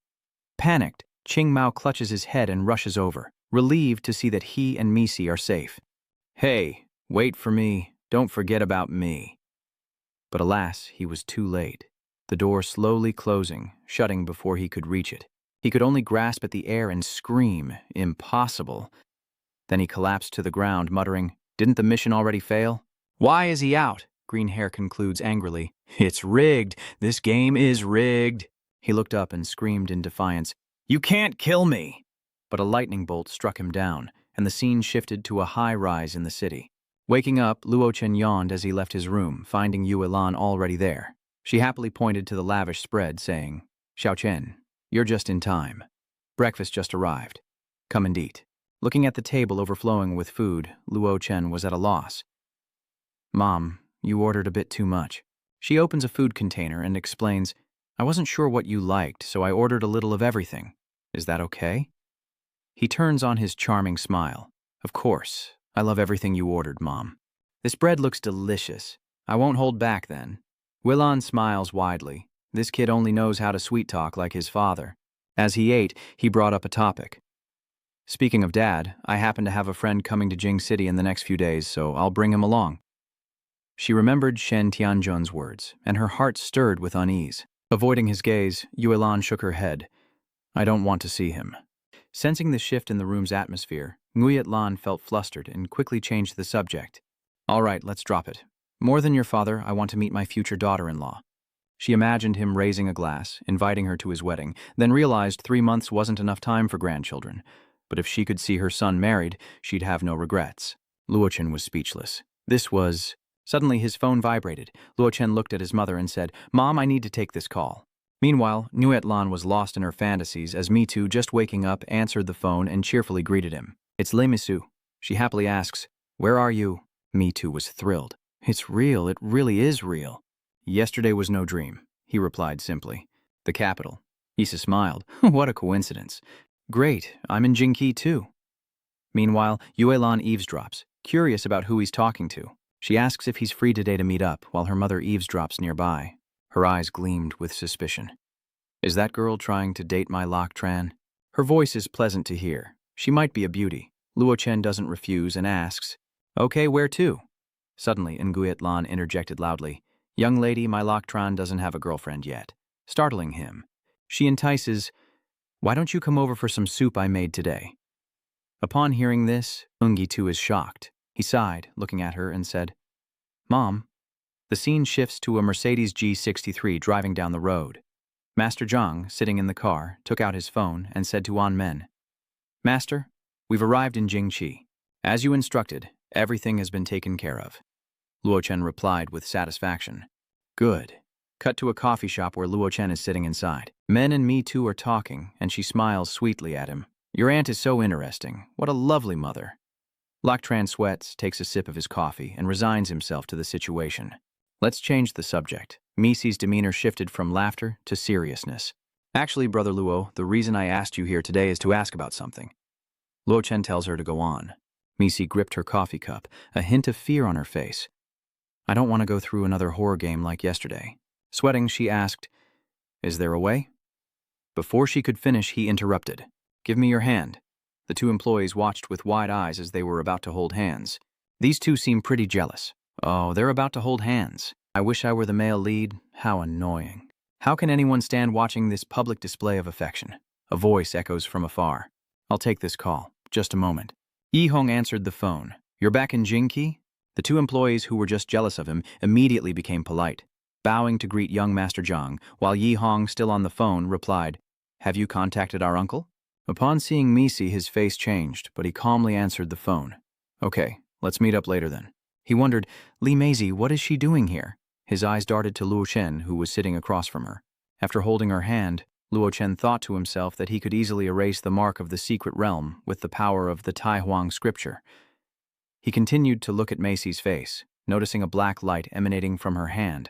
Panicked, Qing Mao clutches his head and rushes over, relieved to see that he and Misi are safe. "Hey, wait for me. Don't forget about me." But alas, he was too late. The door slowly closing, shutting before he could reach it. He could only grasp at the air and scream, "Impossible." Then he collapsed to the ground, muttering, "Didn't the mission already fail?" "Why is he out?" Green Hair concludes angrily. "It's rigged. This game is rigged." He looked up and screamed in defiance, "You can't kill me!" But a lightning bolt struck him down, and the scene shifted to a high rise in the city. Waking up, Luo Chen yawned as he left his room, finding Yu Ilan already there. She happily pointed to the lavish spread, saying, "Xiao Chen, you're just in time. Breakfast just arrived. Come and eat." Looking at the table overflowing with food, Luo Chen was at a loss. "Mom, you ordered a bit too much." She opens a food container and explains, "I wasn't sure what you liked, so I ordered a little of everything. Is that okay?" He turns on his charming smile. "Of course. I love everything you ordered, Mom. This bread looks delicious. I won't hold back then." Willan smiles widely. This kid only knows how to sweet talk like his father. As he ate, he brought up a topic. "Speaking of Dad, I happen to have a friend coming to Jing City in the next few days, so I'll bring him along." She remembered Shen Tianzhun's words, and her heart stirred with unease. Avoiding his gaze, Yuelan shook her head. "I don't want to see him." Sensing the shift in the room's atmosphere, Nguyat Lan felt flustered and quickly changed the subject. "All right, let's drop it. More than your father, I want to meet my future daughter-in-law." She imagined him raising a glass, inviting her to his wedding, then realized 3 months wasn't enough time for grandchildren. But if she could see her son married, she'd have no regrets. Luochen was speechless. This was... Suddenly his phone vibrated. Luochen looked at his mother and said, "Mom, I need to take this call." Meanwhile, Nuet Lan was lost in her fantasies as Mitu, just waking up, answered the phone and cheerfully greeted him. "It's Lei Misu." She happily asks, "Where are you?" Mitu was thrilled. "It's real, it really is real." "Yesterday was no dream," he replied simply. "The capital." Issa smiled. "What a coincidence." "Great, I'm in Jingqi too." Meanwhile, Yuelan eavesdrops, curious about who he's talking to. She asks if he's free today to meet up, while her mother eavesdrops nearby. Her eyes gleamed with suspicion. "Is that girl trying to date my Lok Tran?" Her voice is pleasant to hear. She might be a beauty. Luo Chen doesn't refuse and asks, "Okay, where to?" Suddenly, Nguyat Lan interjected loudly, "Young lady, my Lok Tran doesn't have a girlfriend yet." Startling him, she entices, "Why don't you come over for some soup I made today?" Upon hearing this, Ungi too is shocked. He sighed, looking at her, and said, "Mom." The scene shifts to a Mercedes G63 driving down the road. Master Zhang, sitting in the car, took out his phone and said to An Men, "Master, we've arrived in Jingqi. As you instructed, everything has been taken care of." Luo Chen replied with satisfaction. "Good." Cut to a coffee shop where Luo Chen is sitting inside. Men and me too are talking, and she smiles sweetly at him. "Your aunt is so interesting. What a lovely mother." Lok Tran sweats, takes a sip of his coffee, and resigns himself to the situation. Let's change the subject. Misi's demeanor shifted from laughter to seriousness. "Actually, Brother Luo, the reason I asked you here today is to ask about something." Luo Chen tells her to go on. Misi gripped her coffee cup, a hint of fear on her face. "I don't want to go through another horror game like yesterday." Sweating, she asked, "Is there a way?" Before she could finish, he interrupted. "Give me your hand." The two employees watched with wide eyes as they were about to hold hands. These two seem pretty jealous. Oh, they're about to hold hands. I wish I were the male lead. How annoying. How can anyone stand watching this public display of affection? A voice echoes from afar. I'll take this call. Just a moment. Yi Hong answered the phone. You're back in Jingqi? The two employees who were just jealous of him immediately became polite, bowing to greet young Master Zhang, while Yi Hong, still on the phone, replied, Have you contacted our uncle? Upon seeing Misi, his face changed, but he calmly answered the phone. Okay, let's meet up later then. He wondered, Li Meizi, what is she doing here? His eyes darted to Luo Chen, who was sitting across from her. After holding her hand, Luo Chen thought to himself that he could easily erase the mark of the secret realm with the power of the Tai Huang scripture. He continued to look at Macy's face, noticing a black light emanating from her hand,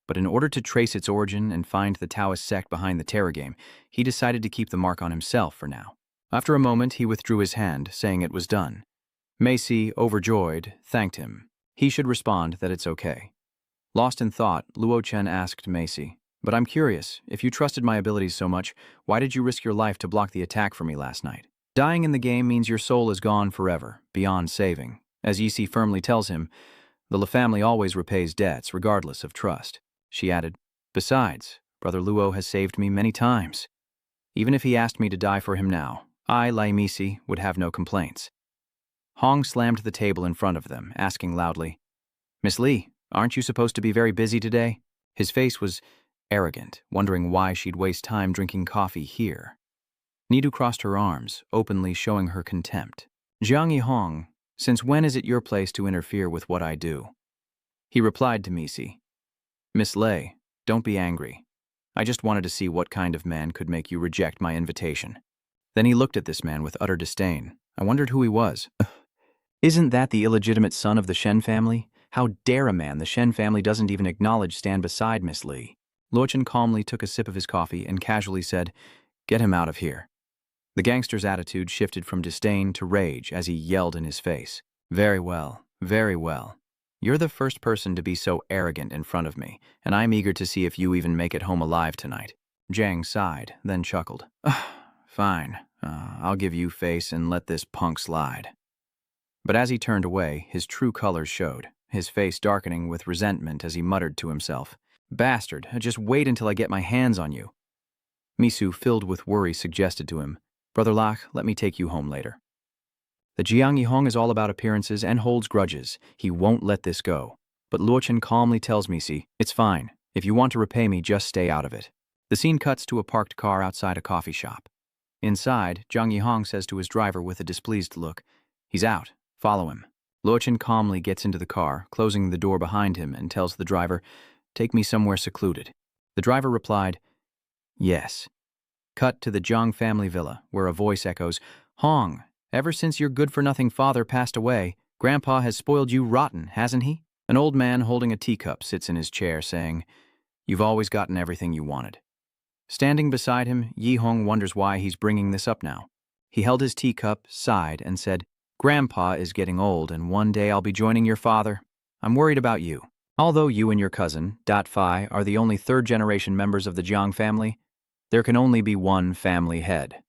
but in order to trace its origin and find the Taoist sect behind the terror game, he decided to keep the mark on himself for now. After a moment, he withdrew his hand, saying it was done. Macy, overjoyed, thanked him. He should respond that it's okay. Lost in thought, Luo Chen asked Macy, But I'm curious, if you trusted my abilities so much, why did you risk your life to block the attack for me last night? Dying in the game means your soul is gone forever, beyond saving. As Yisi firmly tells him, the La family always repays debts, regardless of trust. She added, Besides, Brother Luo has saved me many times. Even if he asked me to die for him now, I, Lai Misi, would have no complaints. Hong slammed the table in front of them, asking loudly, Miss Li, aren't you supposed to be very busy today? His face was arrogant, wondering why she'd waste time drinking coffee here. Nidu crossed her arms, openly showing her contempt. Jiang Yihong, since when is it your place to interfere with what I do? He replied to Misi, Miss Lei, don't be angry. I just wanted to see what kind of man could make you reject my invitation. Then he looked at this man with utter disdain. I wondered who he was. Isn't that the illegitimate son of the Shen family? How dare a man the Shen family doesn't even acknowledge stand beside Miss Li? Luo Chen calmly took a sip of his coffee and casually said, Get him out of here. The gangster's attitude shifted from disdain to rage as he yelled in his face. Very well, very well. You're the first person to be so arrogant in front of me, and I'm eager to see if you even make it home alive tonight. Zhang sighed, then chuckled. Fine, I'll give you face and let this punk slide. But as he turned away, his true colors showed, his face darkening with resentment as he muttered to himself, Bastard, just wait until I get my hands on you. Misu, filled with worry, suggested to him, Brother Lach, let me take you home later. The Jiang Yihong is all about appearances and holds grudges. He won't let this go. But Luo Chen calmly tells Misi, It's fine. If you want to repay me, just stay out of it. The scene cuts to a parked car outside a coffee shop. Inside, Jiang Yihong says to his driver with a displeased look, He's out. Follow him. Luo Chen calmly gets into the car, closing the door behind him, and tells the driver, Take me somewhere secluded. The driver replied, Yes. Cut to the Zhang family villa, where a voice echoes, Hong, ever since your good-for-nothing father passed away, Grandpa has spoiled you rotten, hasn't he? An old man holding a teacup sits in his chair, saying, You've always gotten everything you wanted. Standing beside him, Yi Hong wonders why he's bringing this up now. He held his teacup, sighed, and said, Grandpa is getting old, and one day I'll be joining your father. I'm worried about you. Although you and your cousin, Phi, are the only third-generation members of the Jiang family, there can only be one family head.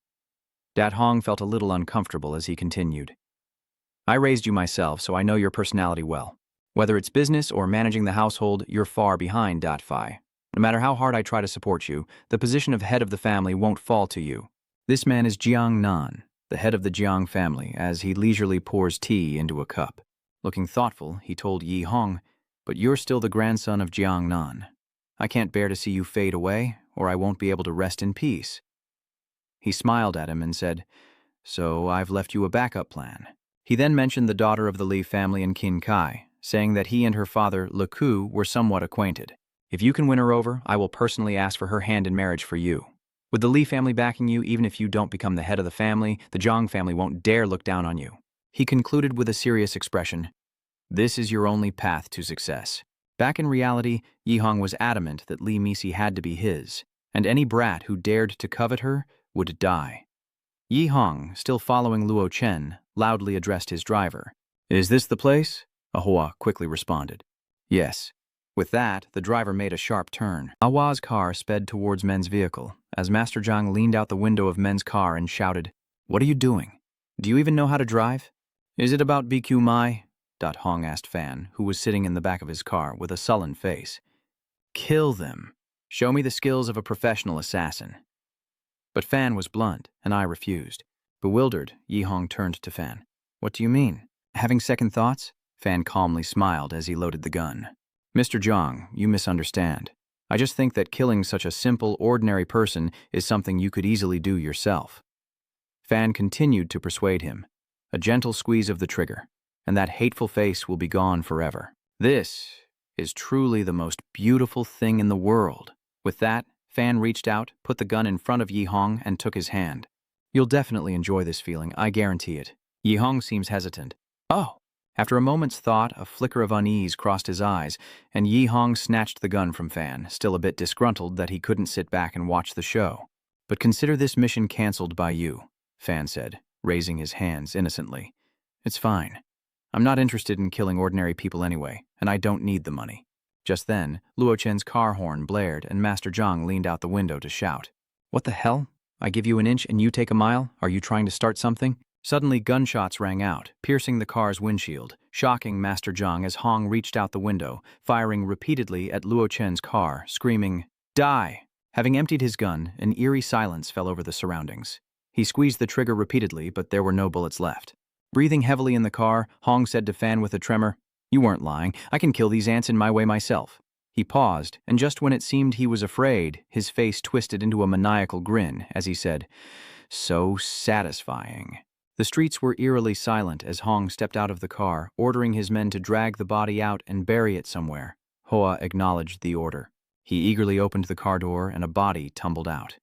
Dat Hong felt a little uncomfortable as he continued. I raised you myself, so I know your personality well. Whether it's business or managing the household, you're far behind Phi. No matter how hard I try to support you, the position of head of the family won't fall to you. This man is Jiang Nan, the head of the Jiang family, as he leisurely pours tea into a cup. Looking thoughtful, he told Yi Hong, But you're still the grandson of Jiang Nan. I can't bear to see you fade away, or I won't be able to rest in peace. He smiled at him and said, So I've left you a backup plan. He then mentioned the daughter of the Li family in Qin Kai, saying that he and her father, Le Ku, were somewhat acquainted. If you can win her over, I will personally ask for her hand in marriage for you. With the Li family backing you, even if you don't become the head of the family, the Zhang family won't dare look down on you. He concluded with a serious expression, This is your only path to success. Back in reality, Yi Hong was adamant that Li Misi had to be his, and any brat who dared to covet her would die. Yi Hong, still following Luo Chen, loudly addressed his driver. Is this the place? Ahua quickly responded. Yes. With that, the driver made a sharp turn. Ahua's car sped towards Men's vehicle, as Master Zhang leaned out the window of Men's car and shouted, What are you doing? Do you even know how to drive? Is it about BQ Mai? Hong asked Fan, who was sitting in the back of his car with a sullen face. Kill them. Show me the skills of a professional assassin. But Fan was blunt, and I refused. Bewildered, Hong turned to Fan. What do you mean? Having second thoughts? Fan calmly smiled as he loaded the gun. Mr. Jiang, you misunderstand. I just think that killing such a simple, ordinary person is something you could easily do yourself. Fan continued to persuade him. A gentle squeeze of the trigger, and that hateful face will be gone forever. This is truly the most beautiful thing in the world. With that, Fan reached out, put the gun in front of Hong, and took his hand. You'll definitely enjoy this feeling, I guarantee it. Hong seems hesitant. Oh! After a moment's thought, a flicker of unease crossed his eyes, and Hong snatched the gun from Fan, still a bit disgruntled that he couldn't sit back and watch the show. But consider this mission cancelled by you, Fan said, raising his hands innocently. It's fine. I'm not interested in killing ordinary people anyway, and I don't need the money. Just then, Luo Chen's car horn blared and Master Zhang leaned out the window to shout. What the hell? I give you an inch and you take a mile? Are you trying to start something? Suddenly, gunshots rang out, piercing the car's windshield, shocking Master Zhang as Hong reached out the window, firing repeatedly at Luo Chen's car, screaming, Die! Having emptied his gun, an eerie silence fell over the surroundings. He squeezed the trigger repeatedly, but there were no bullets left. Breathing heavily in the car, Hong said to Fan with a tremor, You weren't lying. I can kill these ants in my way myself. He paused, and just when it seemed he was afraid, his face twisted into a maniacal grin as he said, So satisfying. The streets were eerily silent as Hong stepped out of the car, ordering his men to drag the body out and bury it somewhere. Hoa acknowledged the order. He eagerly opened the car door and a body tumbled out.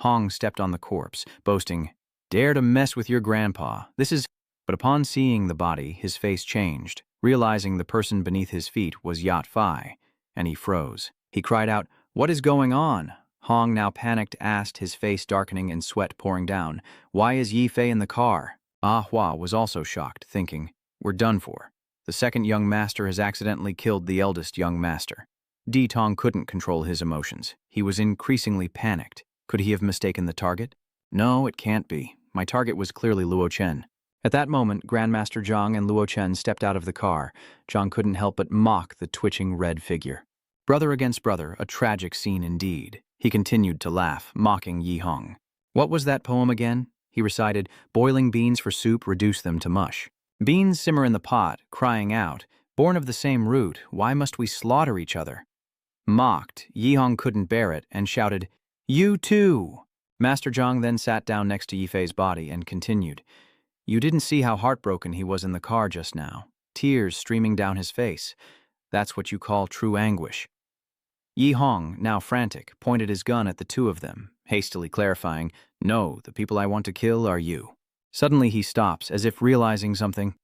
Hong stepped on the corpse, boasting, Dare to mess with your grandpa. This is... But upon seeing the body, his face changed, realizing the person beneath his feet was Yat Fai, and he froze. He cried out, What is going on? Hong, now panicked, asked, his face darkening and sweat pouring down, Why is Yi Fei in the car? Ah Hua was also shocked, thinking, We're done for. The second young master has accidentally killed the eldest young master. Di Tong couldn't control his emotions. He was increasingly panicked. Could he have mistaken the target? No, it can't be. My target was clearly Luo Chen. At that moment, Grandmaster Zhang and Luo Chen stepped out of the car. Zhang couldn't help but mock the twitching red figure. Brother against brother, a tragic scene indeed. He continued to laugh, mocking Hong. What was that poem again? He recited, Boiling beans for soup, reduce them to mush. Beans simmer in the pot, crying out, Born of the same root, why must we slaughter each other? Mocked, Hong couldn't bear it and shouted, You too! Master Zhang then sat down next to Yi Fei's body and continued, You didn't see how heartbroken he was in the car just now, tears streaming down his face. That's what you call true anguish. Hong, now frantic, pointed his gun at the two of them, hastily clarifying, No, the people I want to kill are you. Suddenly he stops, as if realizing something.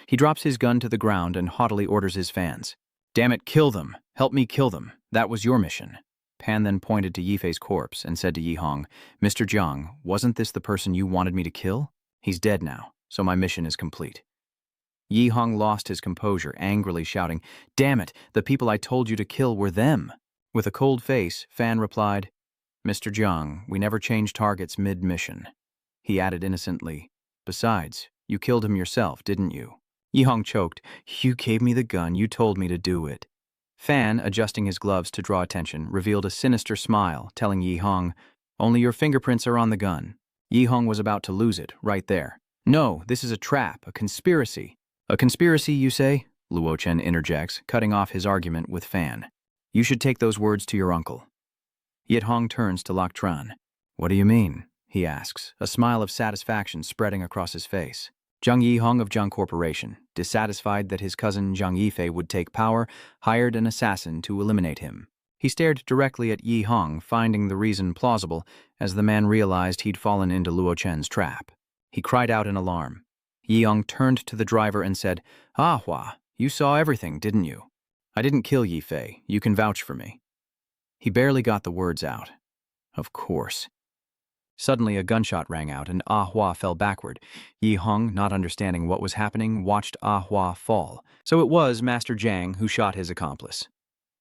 He drops his gun to the ground and haughtily orders his fans, Damn it, kill them! Help me kill them! That was your mission. Pan then pointed to Yi Fei's corpse and said to Hong, Mr. Jiang, wasn't this the person you wanted me to kill? He's dead now, so my mission is complete. Hong lost his composure, angrily shouting, Damn it, the people I told you to kill were them. With a cold face, Fan replied, Mr. Jiang, we never change targets mid-mission. He added innocently, Besides, you killed him yourself, didn't you? Hong choked, You gave me the gun, you told me to do it. Fan, adjusting his gloves to draw attention, revealed a sinister smile, telling Hong, Only your fingerprints are on the gun. Hong was about to lose it, right there. No, this is a trap, a conspiracy. A conspiracy, you say? Luo Chen interjects, cutting off his argument with Fan. You should take those words to your uncle. Yet Hong turns to Lok Tran. What do you mean? He asks, a smile of satisfaction spreading across his face. Zhang Hong of Zhang Corporation, dissatisfied that his cousin Zhang Yifei would take power, hired an assassin to eliminate him. He stared directly at Hong, finding the reason plausible, as the man realized he'd fallen into Luo Chen's trap. He cried out in alarm. Hong turned to the driver and said, Ah Hua, you saw everything, didn't you? I didn't kill Yifei, you can vouch for me. He barely got the words out. Of course. Suddenly a gunshot rang out and Ah Hua fell backward. Hong, not understanding what was happening, watched Ah Hua fall. So it was Master Zhang who shot his accomplice.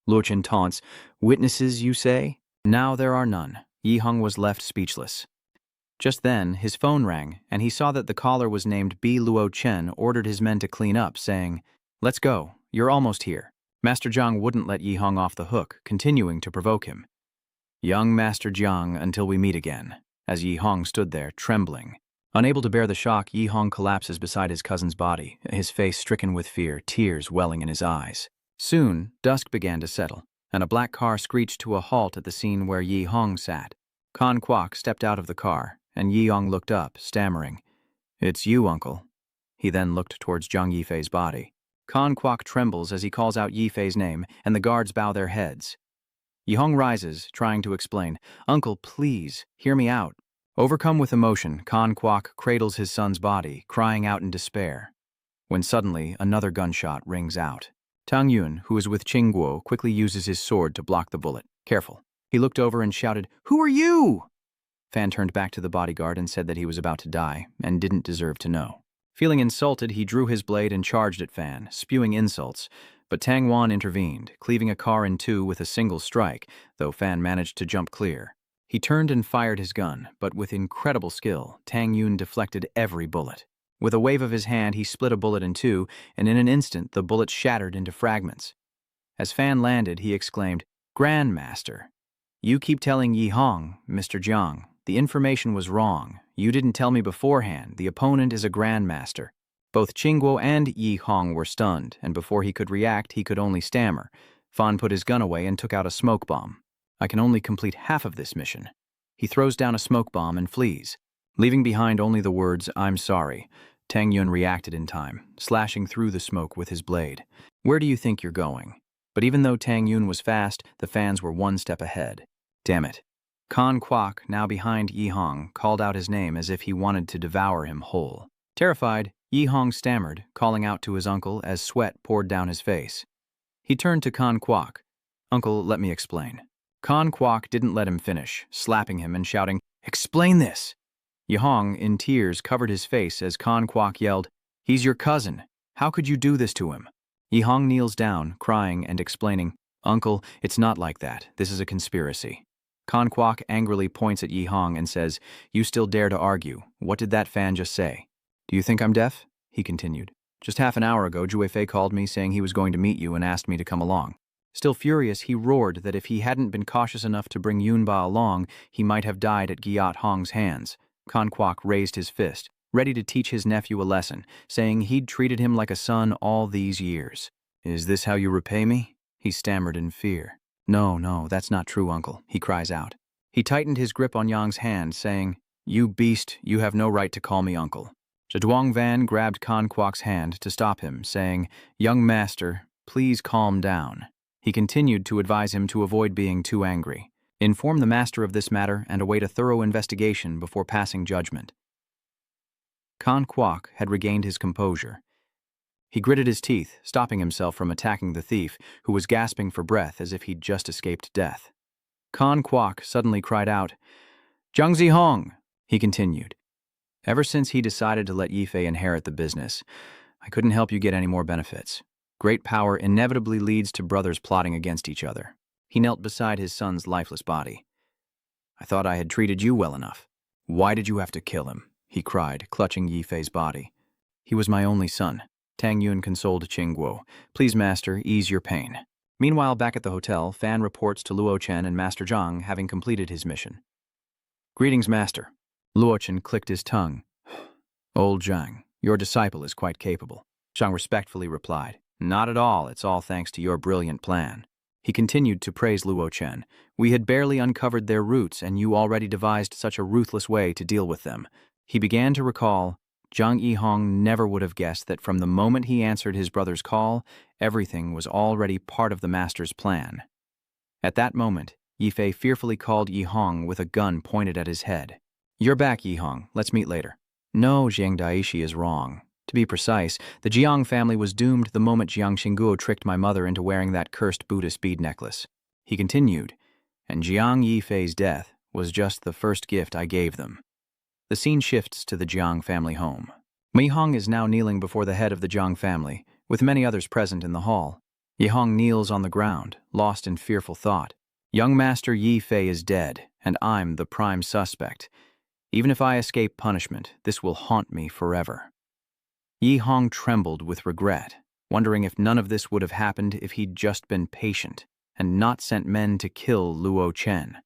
Luo Chen taunts, Witnesses, you say? Now there are none. Hong was left speechless. Just then, his phone rang, and he saw that the caller was named B. Luo Chen ordered his men to clean up, saying, Let's go. You're almost here. Master Jiang wouldn't let Yi Hong off the hook, continuing to provoke him. Young Master Jiang until we meet again. As Yi Hong stood there, trembling. Unable to bear the shock, Yi Hong collapses beside his cousin's body, his face stricken with fear, tears welling in his eyes. Soon, dusk began to settle, and a black car screeched to a halt at the scene where Yi Hong sat. Kan Kwok stepped out of the car, and Yi Hong looked up, stammering, "It's you, uncle." He then looked towards Zhang Yifei's body. Kan Kwok trembles as he calls out Yifei's name, and the guards bow their heads. Yi Hong rises, trying to explain, "Uncle, please, hear me out." Overcome with emotion, Kan Kwok cradles his son's body, crying out in despair. When suddenly, another gunshot rings out. Tang Yun, who is with Ching Guo, quickly uses his sword to block the bullet. Careful. He looked over and shouted, "Who are you?" Fan turned back to the bodyguard and said that he was about to die, and didn't deserve to know. Feeling insulted, he drew his blade and charged at Fan, spewing insults, but Tang Wan intervened, cleaving a car in two with a single strike, though Fan managed to jump clear. He turned and fired his gun, but with incredible skill, Tang Yun deflected every bullet. With a wave of his hand, he split a bullet in two, and in an instant, the bullet shattered into fragments. As Fan landed, he exclaimed, "Grandmaster, you keep telling Yi Hong, Mr. Jiang, the information was wrong. You didn't tell me beforehand. The opponent is a grandmaster." Both Qingguo and Yi Hong were stunned, and before he could react, he could only stammer. Fan put his gun away and took out a smoke bomb. "I can only complete half of this mission." He throws down a smoke bomb and flees. Leaving behind only the words, "I'm sorry," Tang Yun reacted in time, slashing through the smoke with his blade. "Where do you think you're going?" But even though Tang Yun was fast, the fans were one step ahead. Damn it. Kan Kwok, now behind Yi Hong, called out his name as if he wanted to devour him whole. Terrified, Yi Hong stammered, calling out to his uncle as sweat poured down his face. He turned to Kan Kwok. "Uncle, let me explain." Kan Kwok didn't let him finish, slapping him and shouting, "Explain this!" Yi Hong, in tears, covered his face as Kan Kwok yelled, "He's your cousin. How could you do this to him?" Yi Hong kneels down, crying and explaining, "Uncle, it's not like that. This is a conspiracy." Kan Kwok angrily points at Yi Hong and says, "You still dare to argue. What did that fan just say?" "Do you think I'm deaf?" he continued. "Just half an hour ago, Jue Fei called me saying he was going to meet you and asked me to come along." Still furious, he roared that if he hadn't been cautious enough to bring Yunba along, he might have died at Giat Hong's hands. Kan Kwok raised his fist, ready to teach his nephew a lesson, saying he'd treated him like a son all these years. "Is this how you repay me?" he stammered in fear. No, that's not true, uncle," he cries out. He tightened his grip on Yang's hand, saying, "You beast, you have no right to call me uncle." Zheduang Van grabbed Kan Kwok's hand to stop him, saying, "Young master, please calm down." He continued to advise him to avoid being too angry. Inform the master of this matter and await a thorough investigation before passing judgment. Kan Kwok had regained his composure. He gritted his teeth, stopping himself from attacking the thief, who was gasping for breath as if he'd just escaped death. Kan Kwok suddenly cried out, "Zhang Zihong," he continued. "Ever since he decided to let Yifei inherit the business, I couldn't help you get any more benefits. Great power inevitably leads to brothers plotting against each other." He knelt beside his son's lifeless body. "I thought I had treated you well enough. Why did you have to kill him?" he cried, clutching Yifei's body. "He was my only son." Tang Yun consoled Qingguo. "Please, master, ease your pain." Meanwhile, back at the hotel, Fan reports to Luo Chen and Master Zhang having completed his mission. "Greetings, master." Luo Chen clicked his tongue. "Old Zhang, your disciple is quite capable." Zhang respectfully replied, "Not at all, it's all thanks to your brilliant plan." He continued to praise Luo Chen. "We had barely uncovered their roots, and you already devised such a ruthless way to deal with them." He began to recall, Zhang Yihong never would have guessed that from the moment he answered his brother's call, everything was already part of the master's plan. At that moment, Yifei fearfully called Yihong with a gun pointed at his head. "You're back, Yihong. Let's meet later." No, Jiang Daishi is wrong. To be precise, the Jiang family was doomed the moment Jiang Xingguo tricked my mother into wearing that cursed Buddhist bead necklace. He continued, "And Jiang Yifei's death was just the first gift I gave them." The scene shifts to the Jiang family home. Yihong is now kneeling before the head of the Jiang family, with many others present in the hall. Yihong kneels on the ground, lost in fearful thought. Young Master Yifei is dead, and I'm the prime suspect. Even if I escape punishment, this will haunt me forever. Yihong trembled with regret. wondering if none of this would have happened if he'd just been patient and not sent men to kill Luo Chen.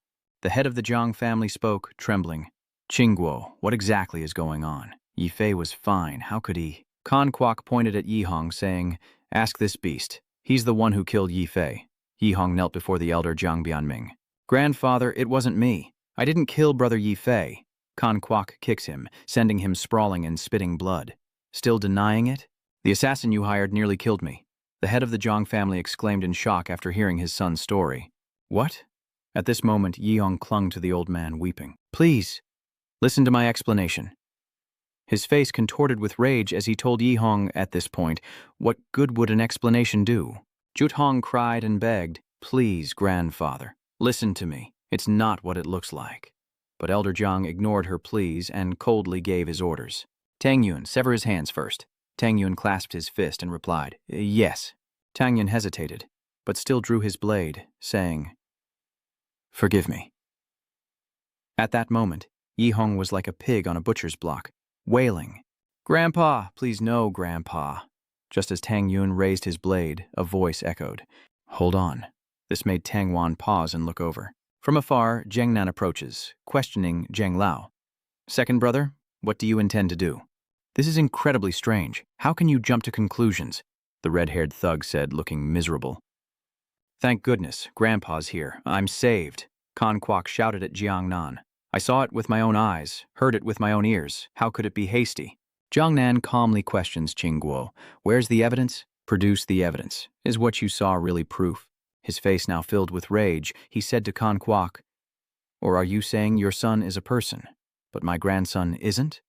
The head of the Jiang family spoke, trembling. "Qingguo, what exactly is going on? Yi Fei was fine, how could he?" Kan Kwok pointed at Yi Hong, saying, "Ask this beast. He's the one who killed Yi Fei." Yi Hong knelt before the elder Jiang Bianming. "Grandfather, it wasn't me. I didn't kill brother Yi Fei." Kan Kwok kicks him, sending him sprawling and spitting blood. "Still denying it? The assassin you hired nearly killed me." The head of the Jiang family exclaimed in shock after hearing his son's story. "What?" At this moment, Yi Hong clung to the old man, weeping. "Please, listen to my explanation." His face contorted with rage as he told Yi Hong at this point, what good would an explanation do? Jut Hong cried and begged, "Please, grandfather, listen to me. It's not what it looks like." But Elder Jiang ignored her pleas and coldly gave his orders. "Tang Yun, sever his hands first." Tang Yun clasped his fist and replied, "Yes." Tang Yun hesitated, but still drew his blade, saying, "Forgive me." At that moment, Yi Hong was like a pig on a butcher's block, wailing, "Grandpa, please no, Grandpa." Just as Tang Yun raised his blade, a voice echoed, "Hold on." This made Tang Wan pause and look over. From afar, Zheng Nan approaches, questioning Zheng Lao. "Second brother, what do you intend to do?" "This is incredibly strange. How can you jump to conclusions?" the red-haired thug said, looking miserable. "Thank goodness, Grandpa's here. I'm saved," Kan Kwok shouted at Jiang Nan. "I saw it with my own eyes, heard it with my own ears. How could it be hasty?" Jiang Nan calmly questions Qingguo. "Where's the evidence?" "Produce the evidence. Is what you saw really proof?" His face now filled with rage, he said to Kan Kwok, "Or are you saying your son is a person, but my grandson isn't?"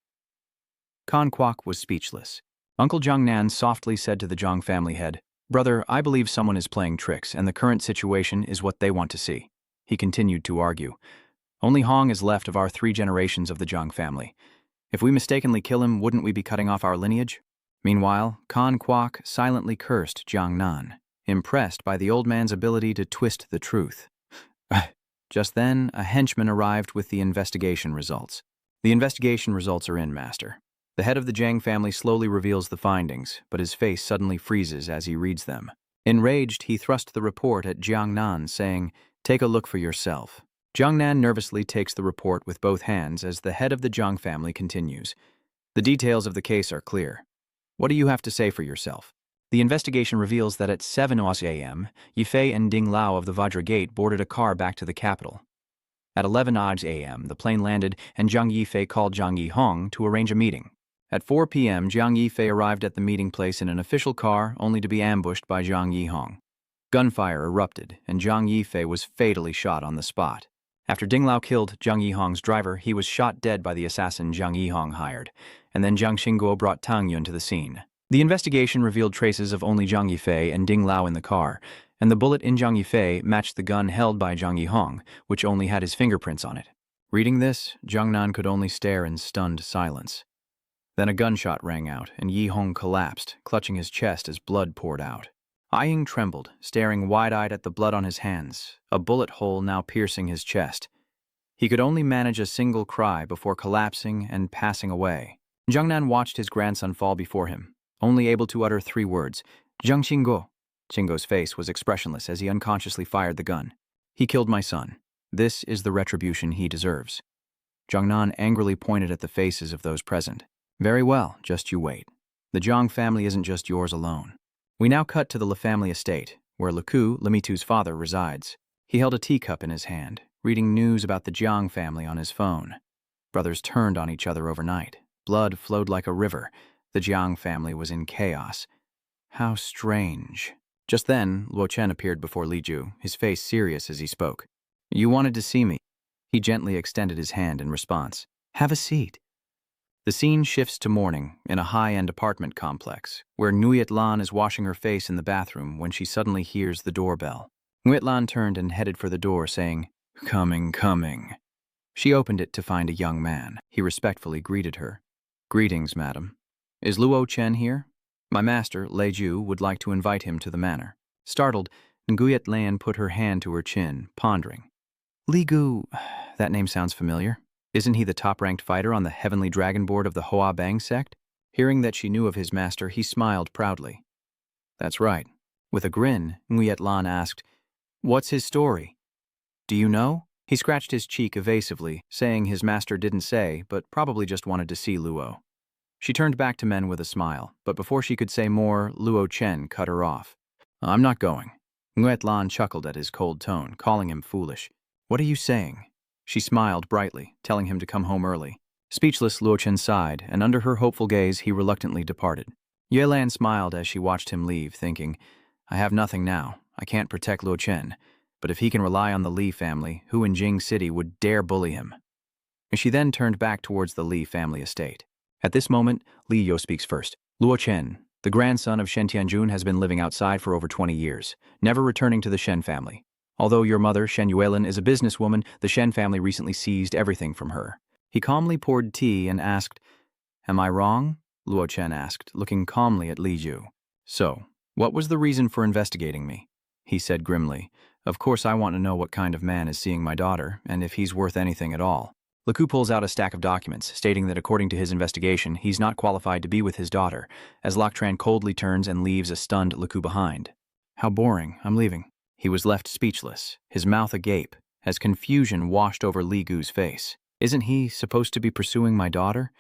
Kan Kwok was speechless. Uncle Jiang Nan softly said to the Jiang family head, "Brother, I believe someone is playing tricks, and the current situation is what they want to see." He continued to argue. "Only Hong is left of our 3 generations of the Jiang family. If we mistakenly kill him, wouldn't we be cutting off our lineage?" Meanwhile, Kan Kwok silently cursed Jiang Nan, impressed by the old man's ability to twist the truth. Just then, a henchman arrived with the investigation results. "The investigation results are in, Master." The head of the Jiang family slowly reveals the findings, but his face suddenly freezes as he reads them. Enraged, he thrust the report at Jiang Nan, saying, "Take a look for yourself." Jiang Nan nervously takes the report with both hands as the head of the Jiang family continues. "The details of the case are clear. What do you have to say for yourself?" The investigation reveals that at 7 a.m., Yi Fei and Ding Lao of the Vajra Gate boarded a car back to the capital. At 11 a.m., the plane landed and Jiang Yifei called Jiang Yihong to arrange a meeting. At 4 p.m., Jiang Yifei arrived at the meeting place in an official car, only to be ambushed by Jiang Yihong. Gunfire erupted, and Jiang Yifei was fatally shot on the spot. After Ding Lao killed Jiang Yihong's driver, he was shot dead by the assassin Jiang Yihong hired, and then Jiang Xingguo brought Tang Yun to the scene. The investigation revealed traces of only Jiang Yifei and Ding Lao in the car, and the bullet in Jiang Yifei matched the gun held by Jiang Yihong, which only had his fingerprints on it. Reading this, Jiang Nan could only stare in stunned silence. Then a gunshot rang out, and Yihong collapsed, clutching his chest as blood poured out. Ying trembled, staring wide-eyed at the blood on his hands, a bullet hole now piercing his chest. He could only manage a single cry before collapsing and passing away. Jiang Nan watched his grandson fall before him, only able to utter 3 words, "Jiang Xingguo." Xingguo's face was expressionless as he unconsciously fired the gun. "He killed my son. This is the retribution he deserves." Jiang Nan angrily pointed at the faces of those present. "Very well, just you wait. The Jiang family isn't just yours alone." We now cut to the Le family estate, where Leku, Lemitu's father, resides. He held a teacup in his hand, reading news about the Jiang family on his phone. Brothers turned on each other overnight. Blood flowed like a river. The Jiang family was in chaos. How strange. Just then, Luo Chen appeared before Li Ju, his face serious as he spoke. "You wanted to see me." He gently extended his hand in response. "Have a seat." The scene shifts to morning in a high-end apartment complex, where Nguyet Lan is washing her face in the bathroom when she suddenly hears the doorbell. Nguyet Lan turned and headed for the door, saying, "Coming, coming." She opened it to find a young man. He respectfully greeted her. "Greetings, madam. Is Luo Chen here? My master, Lei Ju, would like to invite him to the manor." Startled, Nguyet Lan put her hand to her chin, pondering. "Li Gu, that name sounds familiar. Isn't he the top-ranked fighter on the Heavenly Dragon Board of the Hoa Bang sect?" Hearing that she knew of his master, he smiled proudly. That's right. With a grin, Nguyet Lan asked, "What's his story? Do you know?" He scratched his cheek evasively, saying his master didn't say, but probably just wanted to see Luo. She turned back to Men with a smile, but before she could say more, Luo Chen cut her off. "I'm not going." Nguyet Lan chuckled at his cold tone, calling him foolish. "What are you saying?" She smiled brightly, telling him to come home early. Speechless, Luo Chen sighed, and under her hopeful gaze, he reluctantly departed. Yue Lan smiled as she watched him leave, thinking, "I have nothing now. I can't protect Luo Chen. But if he can rely on the Li family, who in Jing City would dare bully him?" She then turned back towards the Li family estate. At this moment, Li Yo speaks first. "Luo Chen, the grandson of Shen Tianjun, has been living outside for over 20 years, never returning to the Shen family. Although your mother, Shen Yuelin, is a businesswoman, the Shen family recently seized everything from her." He calmly poured tea and asked, "Am I wrong?" Luo Chen asked, looking calmly at Li Ju. "So, what was the reason for investigating me?" He said grimly, "Of course I want to know what kind of man is seeing my daughter, and if he's worth anything at all." Leku pulls out a stack of documents, stating that according to his investigation, he's not qualified to be with his daughter, as Lok Tran coldly turns and leaves a stunned Leku behind. "How boring, I'm leaving." He was left speechless, his mouth agape, as confusion washed over Li Gu's face. Isn't he supposed to be pursuing my daughter?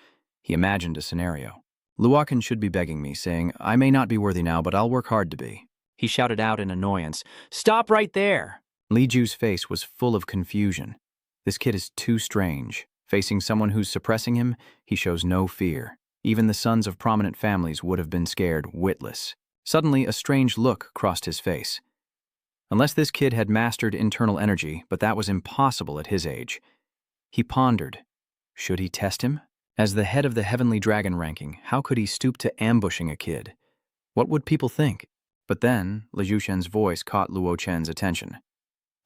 He imagined a scenario. "Luochen should be begging me, saying, 'I may not be worthy now, but I'll work hard to be.'" He shouted out in annoyance, "Stop right there!" Li Ju's face was full of confusion. This kid is too strange. Facing someone who's suppressing him, he shows no fear. Even the sons of prominent families would have been scared witless. Suddenly, a strange look crossed his face. Unless this kid had mastered internal energy, but that was impossible at his age. He pondered. Should he test him? As the head of the Heavenly Dragon ranking, how could he stoop to ambushing a kid? What would people think? But then, Li Jushen's voice caught Luo Chen's attention.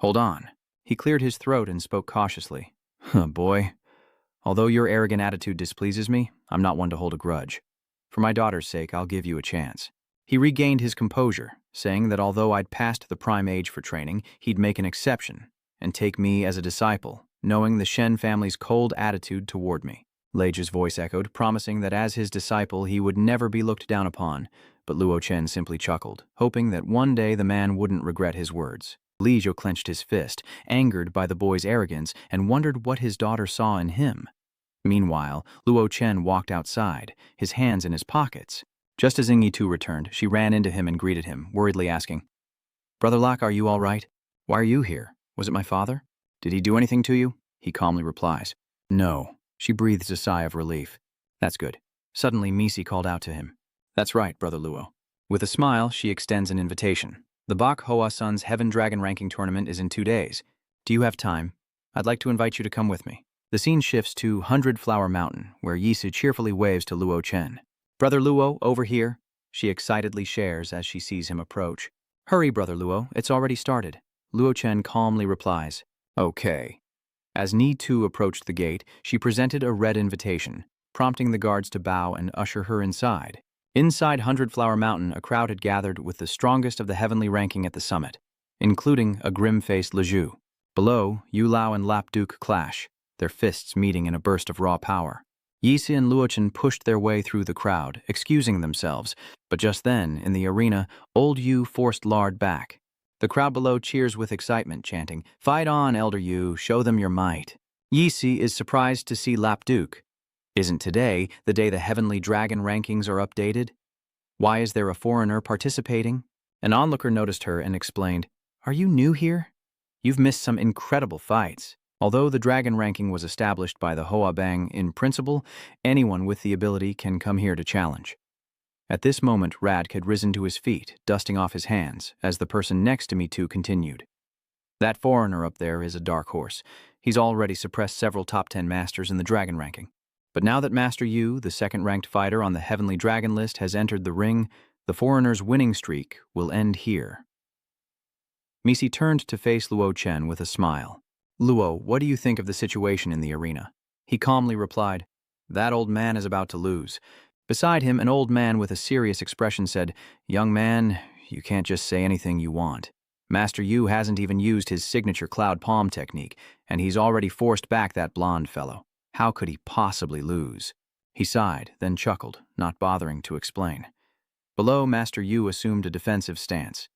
"Hold on." He cleared his throat and spoke cautiously. "Boy, although your arrogant attitude displeases me, I'm not one to hold a grudge. For my daughter's sake, I'll give you a chance." He regained his composure, saying that although I'd passed the prime age for training, he'd make an exception and take me as a disciple, knowing the Shen family's cold attitude toward me. Leiju's voice echoed, promising that as his disciple he would never be looked down upon, but Luo Chen simply chuckled, hoping that one day the man wouldn't regret his words. Leiju clenched his fist, angered by the boy's arrogance, and wondered what his daughter saw in him. Meanwhile, Luo Chen walked outside, his hands in his pockets. Just as Ingyi Tu returned, she ran into him and greeted him, worriedly asking, "Brother Locke, are you all right? Why are you here? Was it my father? Did he do anything to you?" He calmly replies, "No." She breathes a sigh of relief. "That's good." Suddenly, Misi called out to him, "That's right, Brother Luo." With a smile, she extends an invitation. "The Bak Hoa Sun's Heaven Dragon ranking tournament is in 2 days. Do you have time? I'd like to invite you to come with me." The scene shifts to 100 Flower Mountain, where Yisu cheerfully waves to Luo Chen. "Brother Luo, over here," she excitedly shares as she sees him approach. "Hurry, Brother Luo, it's already started." Luo Chen calmly replies, "Okay." As Ni Tu approached the gate, she presented a red invitation, prompting the guards to bow and usher her inside. Inside 100 Flower Mountain, a crowd had gathered with the strongest of the heavenly ranking at the summit, including a grim-faced Leju. Below, Yu Lao and Lap Duke clash, their fists meeting in a burst of raw power. Yisi and Luochen pushed their way through the crowd, excusing themselves, but just then, in the arena, old Yu forced Lard back. The crowd below cheers with excitement, chanting, "Fight on, Elder Yu, show them your might." Yisi is surprised to see Lap Duke. Isn't today the day the Heavenly Dragon rankings are updated? Why is there a foreigner participating? An onlooker noticed her and explained, "Are you new here? You've missed some incredible fights." Although the dragon ranking was established by the Hoa Bang in principle, anyone with the ability can come here to challenge. At this moment, Radk had risen to his feet, dusting off his hands, as the person next to me too continued. "That foreigner up there is a dark horse. He's already suppressed several top 10 masters in the dragon ranking. But now that Master Yu, the second-ranked fighter on the Heavenly Dragon list, has entered the ring, the foreigner's winning streak will end here." Misi turned to face Luo Chen with a smile. "Luo, what do you think of the situation in the arena?" He calmly replied, "That old man is about to lose." Beside him, an old man with a serious expression said, "Young man, you can't just say anything you want. Master Yu hasn't even used his signature cloud palm technique, and he's already forced back that blonde fellow. How could he possibly lose?" He sighed, then chuckled, not bothering to explain. Below, Master Yu assumed a defensive stance.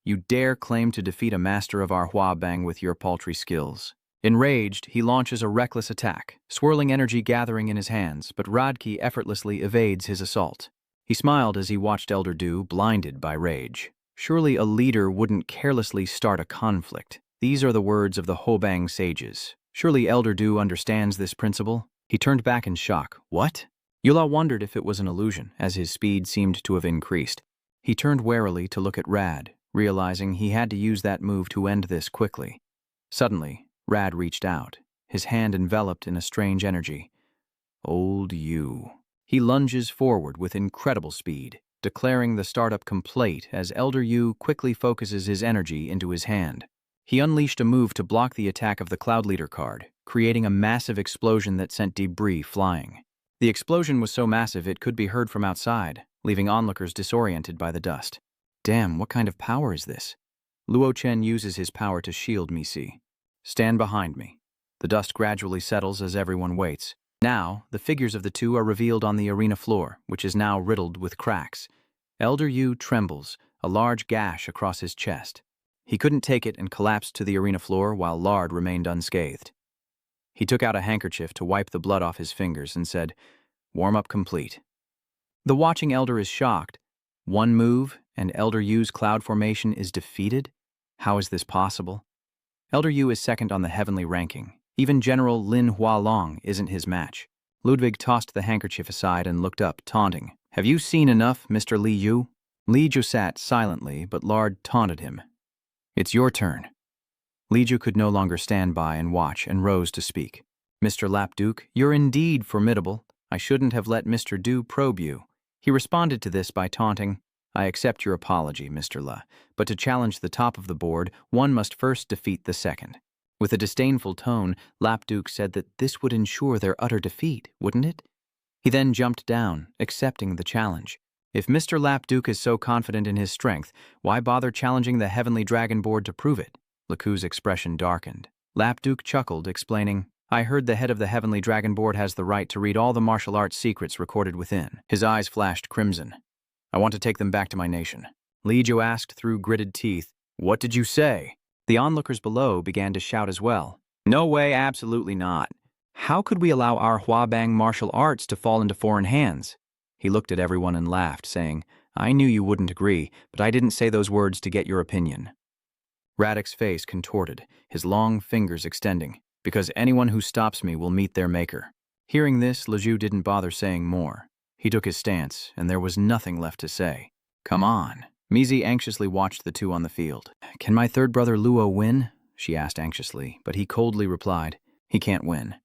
You dare claim to defeat a master of our Huabang with your paltry skills. Enraged, he launches a reckless attack, swirling energy gathering in his hands, but Radke effortlessly evades his assault. He smiled as he watched Elder Du, blinded by rage. Surely a leader wouldn't carelessly start a conflict. These are the words of the Hobang sages. Surely Elder Du understands this principle? He turned back in shock. What? Yula wondered if it was an illusion, as his speed seemed to have increased. He turned warily to look at Rad, realizing he had to use that move to end this quickly. Suddenly, Rad reached out, his hand enveloped in a strange energy. Old Yu. He lunges forward with incredible speed, declaring the startup complete as Elder Yu quickly focuses his energy into his hand. He unleashed a move to block the attack of the Cloud Leader card, creating a massive explosion that sent debris flying. The explosion was so massive it could be heard from outside, leaving onlookers disoriented by the dust. Damn, what kind of power is this? Luo Chen uses his power to shield Misi. Stand behind me. The dust gradually settles as everyone waits. Now, the figures of the two are revealed on the arena floor, which is now riddled with cracks. Elder Yu trembles, a large gash across his chest. He couldn't take it and collapsed to the arena floor while Lard remained unscathed. He took out a handkerchief to wipe the blood off his fingers and said, "Warm-up complete." The watching elder is shocked. One move, and Elder Yu's cloud formation is defeated? How is this possible? Elder Yu is second on the heavenly ranking. Even General Lin Hualong isn't his match. Ludwig tossed the handkerchief aside and looked up, taunting. "Have you seen enough, Mr. Li Yu?" Li Ju sat silently, but Lard taunted him. "It's your turn." Li Ju could no longer stand by and watch and rose to speak. "Mr. Lapduke, you're indeed formidable. I shouldn't have let Mr. Du probe you." He responded to this by taunting, "I accept your apology, Mr. La, but to challenge the top of the board, one must first defeat the second." With a disdainful tone, Lapduke said that this would ensure their utter defeat, wouldn't it? He then jumped down, accepting the challenge. If Mr. Lapduke is so confident in his strength, why bother challenging the Heavenly Dragon Board to prove it? Laku's expression darkened. Lapduke chuckled, explaining, "I heard the head of the Heavenly Dragon Board has the right to read all the martial arts secrets recorded within." His eyes flashed crimson. "I want to take them back to my nation." Li Ju asked through gritted teeth, "What did you say?" The onlookers below began to shout as well. "No way, absolutely not. How could we allow our Huabang martial arts to fall into foreign hands?" He looked at everyone and laughed, saying, "I knew you wouldn't agree, but I didn't say those words to get your opinion." Radek's face contorted, his long fingers extending, "Because anyone who stops me will meet their maker." Hearing this, Leju didn't bother saying more. He took his stance, and there was nothing left to say. "Come on." Mizi anxiously watched the two on the field. "Can my third brother Luo win?" she asked anxiously, but he coldly replied, "He can't win."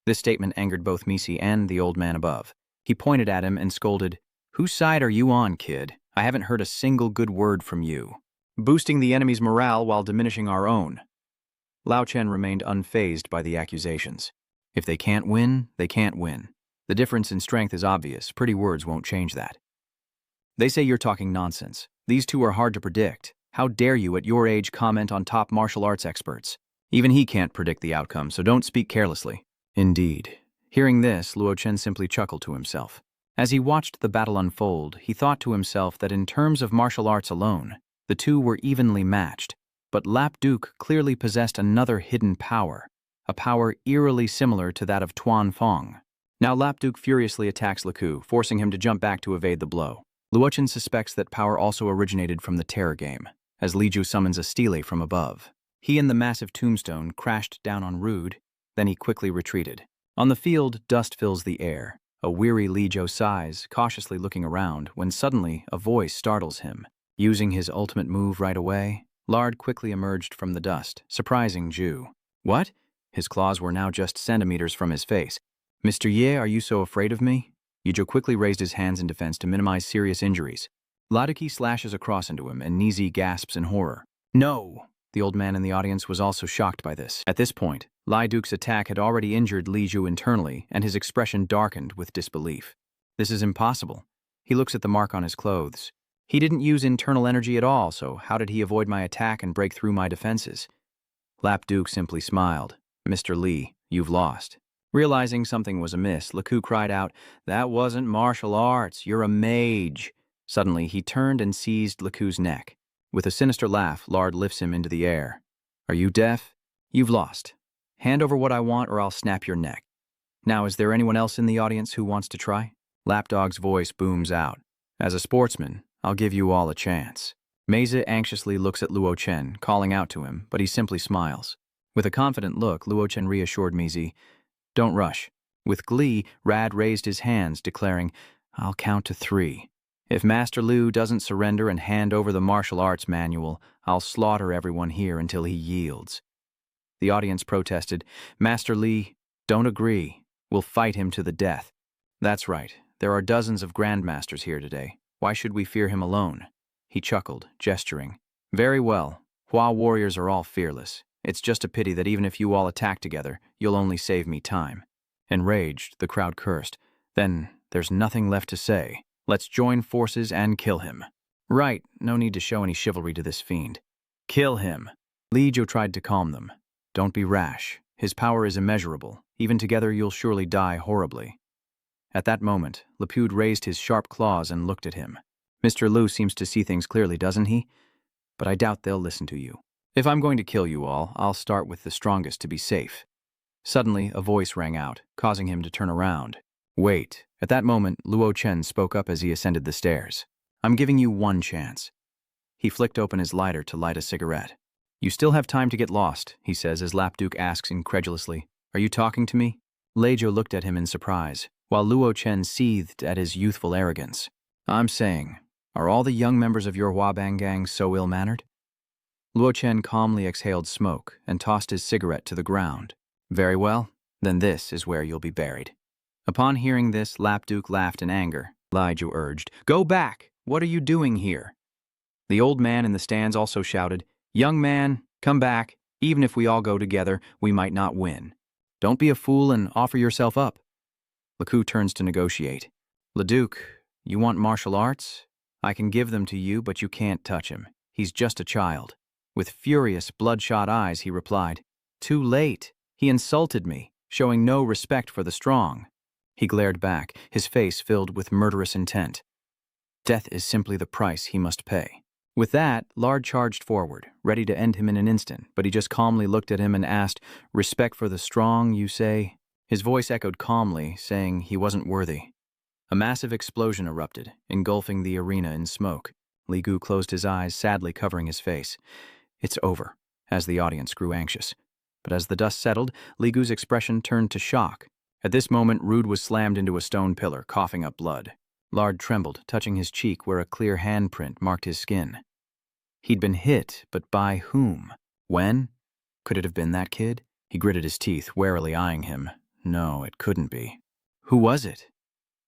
This statement angered both Misi and the old man above. He pointed at him and scolded, "Whose side are you on, kid? I haven't heard a single good word from you. Boosting the enemy's morale while diminishing our own." Lao Chen remained unfazed by the accusations. If they can't win, they can't win. The difference in strength is obvious. Pretty words won't change that. "They say you're talking nonsense. These two are hard to predict. How dare you at your age comment on top martial arts experts? Even he can't predict the outcome, so don't speak carelessly." Indeed. Hearing this, Luo Chen simply chuckled to himself. As he watched the battle unfold, he thought to himself that in terms of martial arts alone, the two were evenly matched, but Lapduke clearly possessed another hidden power, a power eerily similar to that of Tuan Fong. Now Lapduke furiously attacks Laku, forcing him to jump back to evade the blow. Luochen suspects that power also originated from the Terror Game, as Li Ju summons a stele from above. He and the massive tombstone crashed down on Rude, then he quickly retreated. On the field, dust fills the air. A weary Li Ju sighs, cautiously looking around, when suddenly a voice startles him. Using his ultimate move right away, Lard quickly emerged from the dust, surprising Ju. "What?" His claws were now just centimeters from his face. "Mr. Ye, are you so afraid of me?" Yijo quickly raised his hands in defense to minimize serious injuries. Ladaki slashes across into him, and Nizi gasps in horror. "No!" The old man in the audience was also shocked by this. At this point, Lai Duke's attack had already injured Li Ju internally, and his expression darkened with disbelief. "This is impossible." He looks at the mark on his clothes. "He didn't use internal energy at all, so how did he avoid my attack and break through my defenses?" Lap Duke simply smiled. "Mr. Li, you've lost." Realizing something was amiss, Laku cried out, "That wasn't martial arts, you're a mage." Suddenly, he turned and seized Liku's neck. With a sinister laugh, Lard lifts him into the air. Are you deaf? You've lost. Hand over what I want or I'll snap your neck. Now, is there anyone else in the audience who wants to try? Lapdog's voice booms out. As a sportsman, I'll give you all a chance. Meza anxiously looks at Luo Chen, calling out to him, but he simply smiles. With a confident look, Luo Chen reassured Mezi, don't rush. With glee, Rad raised his hands, declaring, I'll count to 3. If Master Lu doesn't surrender and hand over the martial arts manual, I'll slaughter everyone here until he yields. The audience protested, Master Li, don't agree. We'll fight him to the death. That's right. There are dozens of grandmasters here today. Why should we fear him alone? He chuckled, gesturing. Very well. Hua warriors are all fearless. It's just a pity that even if you all attack together, you'll only save me time. Enraged, the crowd cursed. Then there's nothing left to say. Let's join forces and kill him. Right, no need to show any chivalry to this fiend. Kill him. Li Jiu tried to calm them. Don't be rash. His power is immeasurable. Even together you'll surely die horribly. At that moment, Lapude raised his sharp claws and looked at him. Mr. Lu seems to see things clearly, doesn't he? But I doubt they'll listen to you. If I'm going to kill you all, I'll start with the strongest to be safe. Suddenly, a voice rang out, causing him to turn around. Wait. At that moment, Luo Chen spoke up as he ascended the stairs. I'm giving you one chance. He flicked open his lighter to light a cigarette. You still have time to get lost, he says as Lapduke asks incredulously. Are you talking to me? Leijo looked at him in surprise, while Luo Chen seethed at his youthful arrogance. I'm saying, are all the young members of your Huabang gang so ill-mannered? Luo Chen calmly exhaled smoke and tossed his cigarette to the ground. Very well, then this is where you'll be buried. Upon hearing this, Lapduke laughed in anger. Leijo urged, Go back! What are you doing here? The old man in the stands also shouted, Young man, come back. Even if we all go together, we might not win. Don't be a fool and offer yourself up. Leku turns to negotiate. Leduc, you want martial arts? I can give them to you, but you can't touch him. He's just a child. With furious, bloodshot eyes, he replied, Too late. He insulted me, showing no respect for the strong. He glared back, his face filled with murderous intent. Death is simply the price he must pay. With that, Lard charged forward, ready to end him in an instant, but he just calmly looked at him and asked, Respect for the strong, you say? His voice echoed calmly, saying he wasn't worthy. A massive explosion erupted, engulfing the arena in smoke. Li Gu closed his eyes, sadly covering his face. It's over, as the audience grew anxious. But as the dust settled, Li Gu's expression turned to shock. At this moment, Rude was slammed into a stone pillar, coughing up blood. Lard trembled, touching his cheek where a clear handprint marked his skin. He'd been hit, but by whom? When? Could it have been that kid? He gritted his teeth, warily eyeing him. No, it couldn't be. Who was it?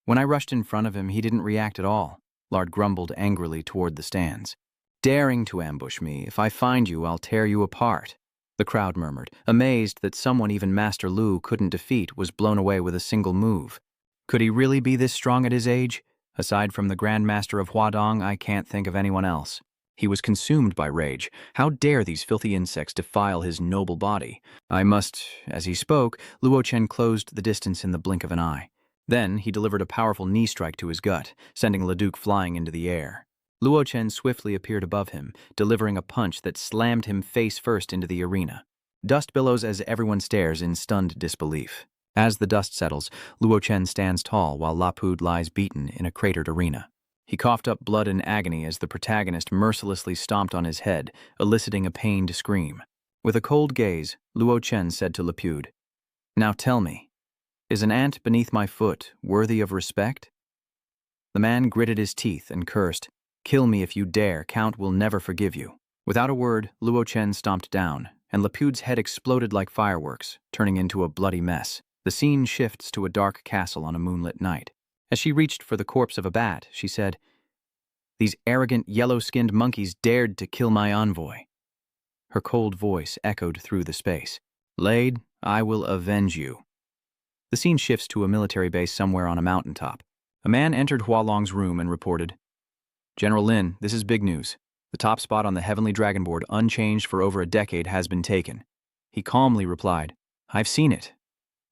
When I rushed in front of him, he didn't react at all. Lard grumbled angrily toward the stands. Daring to ambush me. If I find you, I'll tear you apart. The crowd murmured, amazed that someone even Master Lu couldn't defeat was blown away with a single move. Could he really be this strong at his age? Aside from the Grand Master of Huadong, I can't think of anyone else. He was consumed by rage. How dare these filthy insects defile his noble body? I must... As he spoke, Luo Chen closed the distance in the blink of an eye. Then he delivered a powerful knee strike to his gut, sending Leduc flying into the air. Luo Chen swiftly appeared above him, delivering a punch that slammed him face first into the arena. Dust billows as everyone stares in stunned disbelief. As the dust settles, Luo Chen stands tall while Lapud lies beaten in a cratered arena. He coughed up blood in agony as the protagonist mercilessly stomped on his head, eliciting a pained scream. With a cold gaze, Luo Chen said to Lapude, Now tell me, is an ant beneath my foot worthy of respect? The man gritted his teeth and cursed, Kill me if you dare, Count will never forgive you. Without a word, Luo Chen stomped down, and Lapude's head exploded like fireworks, turning into a bloody mess. The scene shifts to a dark castle on a moonlit night. As she reached for the corpse of a bat, she said, These arrogant, yellow-skinned monkeys dared to kill my envoy. Her cold voice echoed through the space. Lade, I will avenge you. The scene shifts to a military base somewhere on a mountaintop. A man entered Hualong's room and reported, General Lin, this is big news. The top spot on the Heavenly Dragon Board, unchanged for over a decade, has been taken. He calmly replied, I've seen it.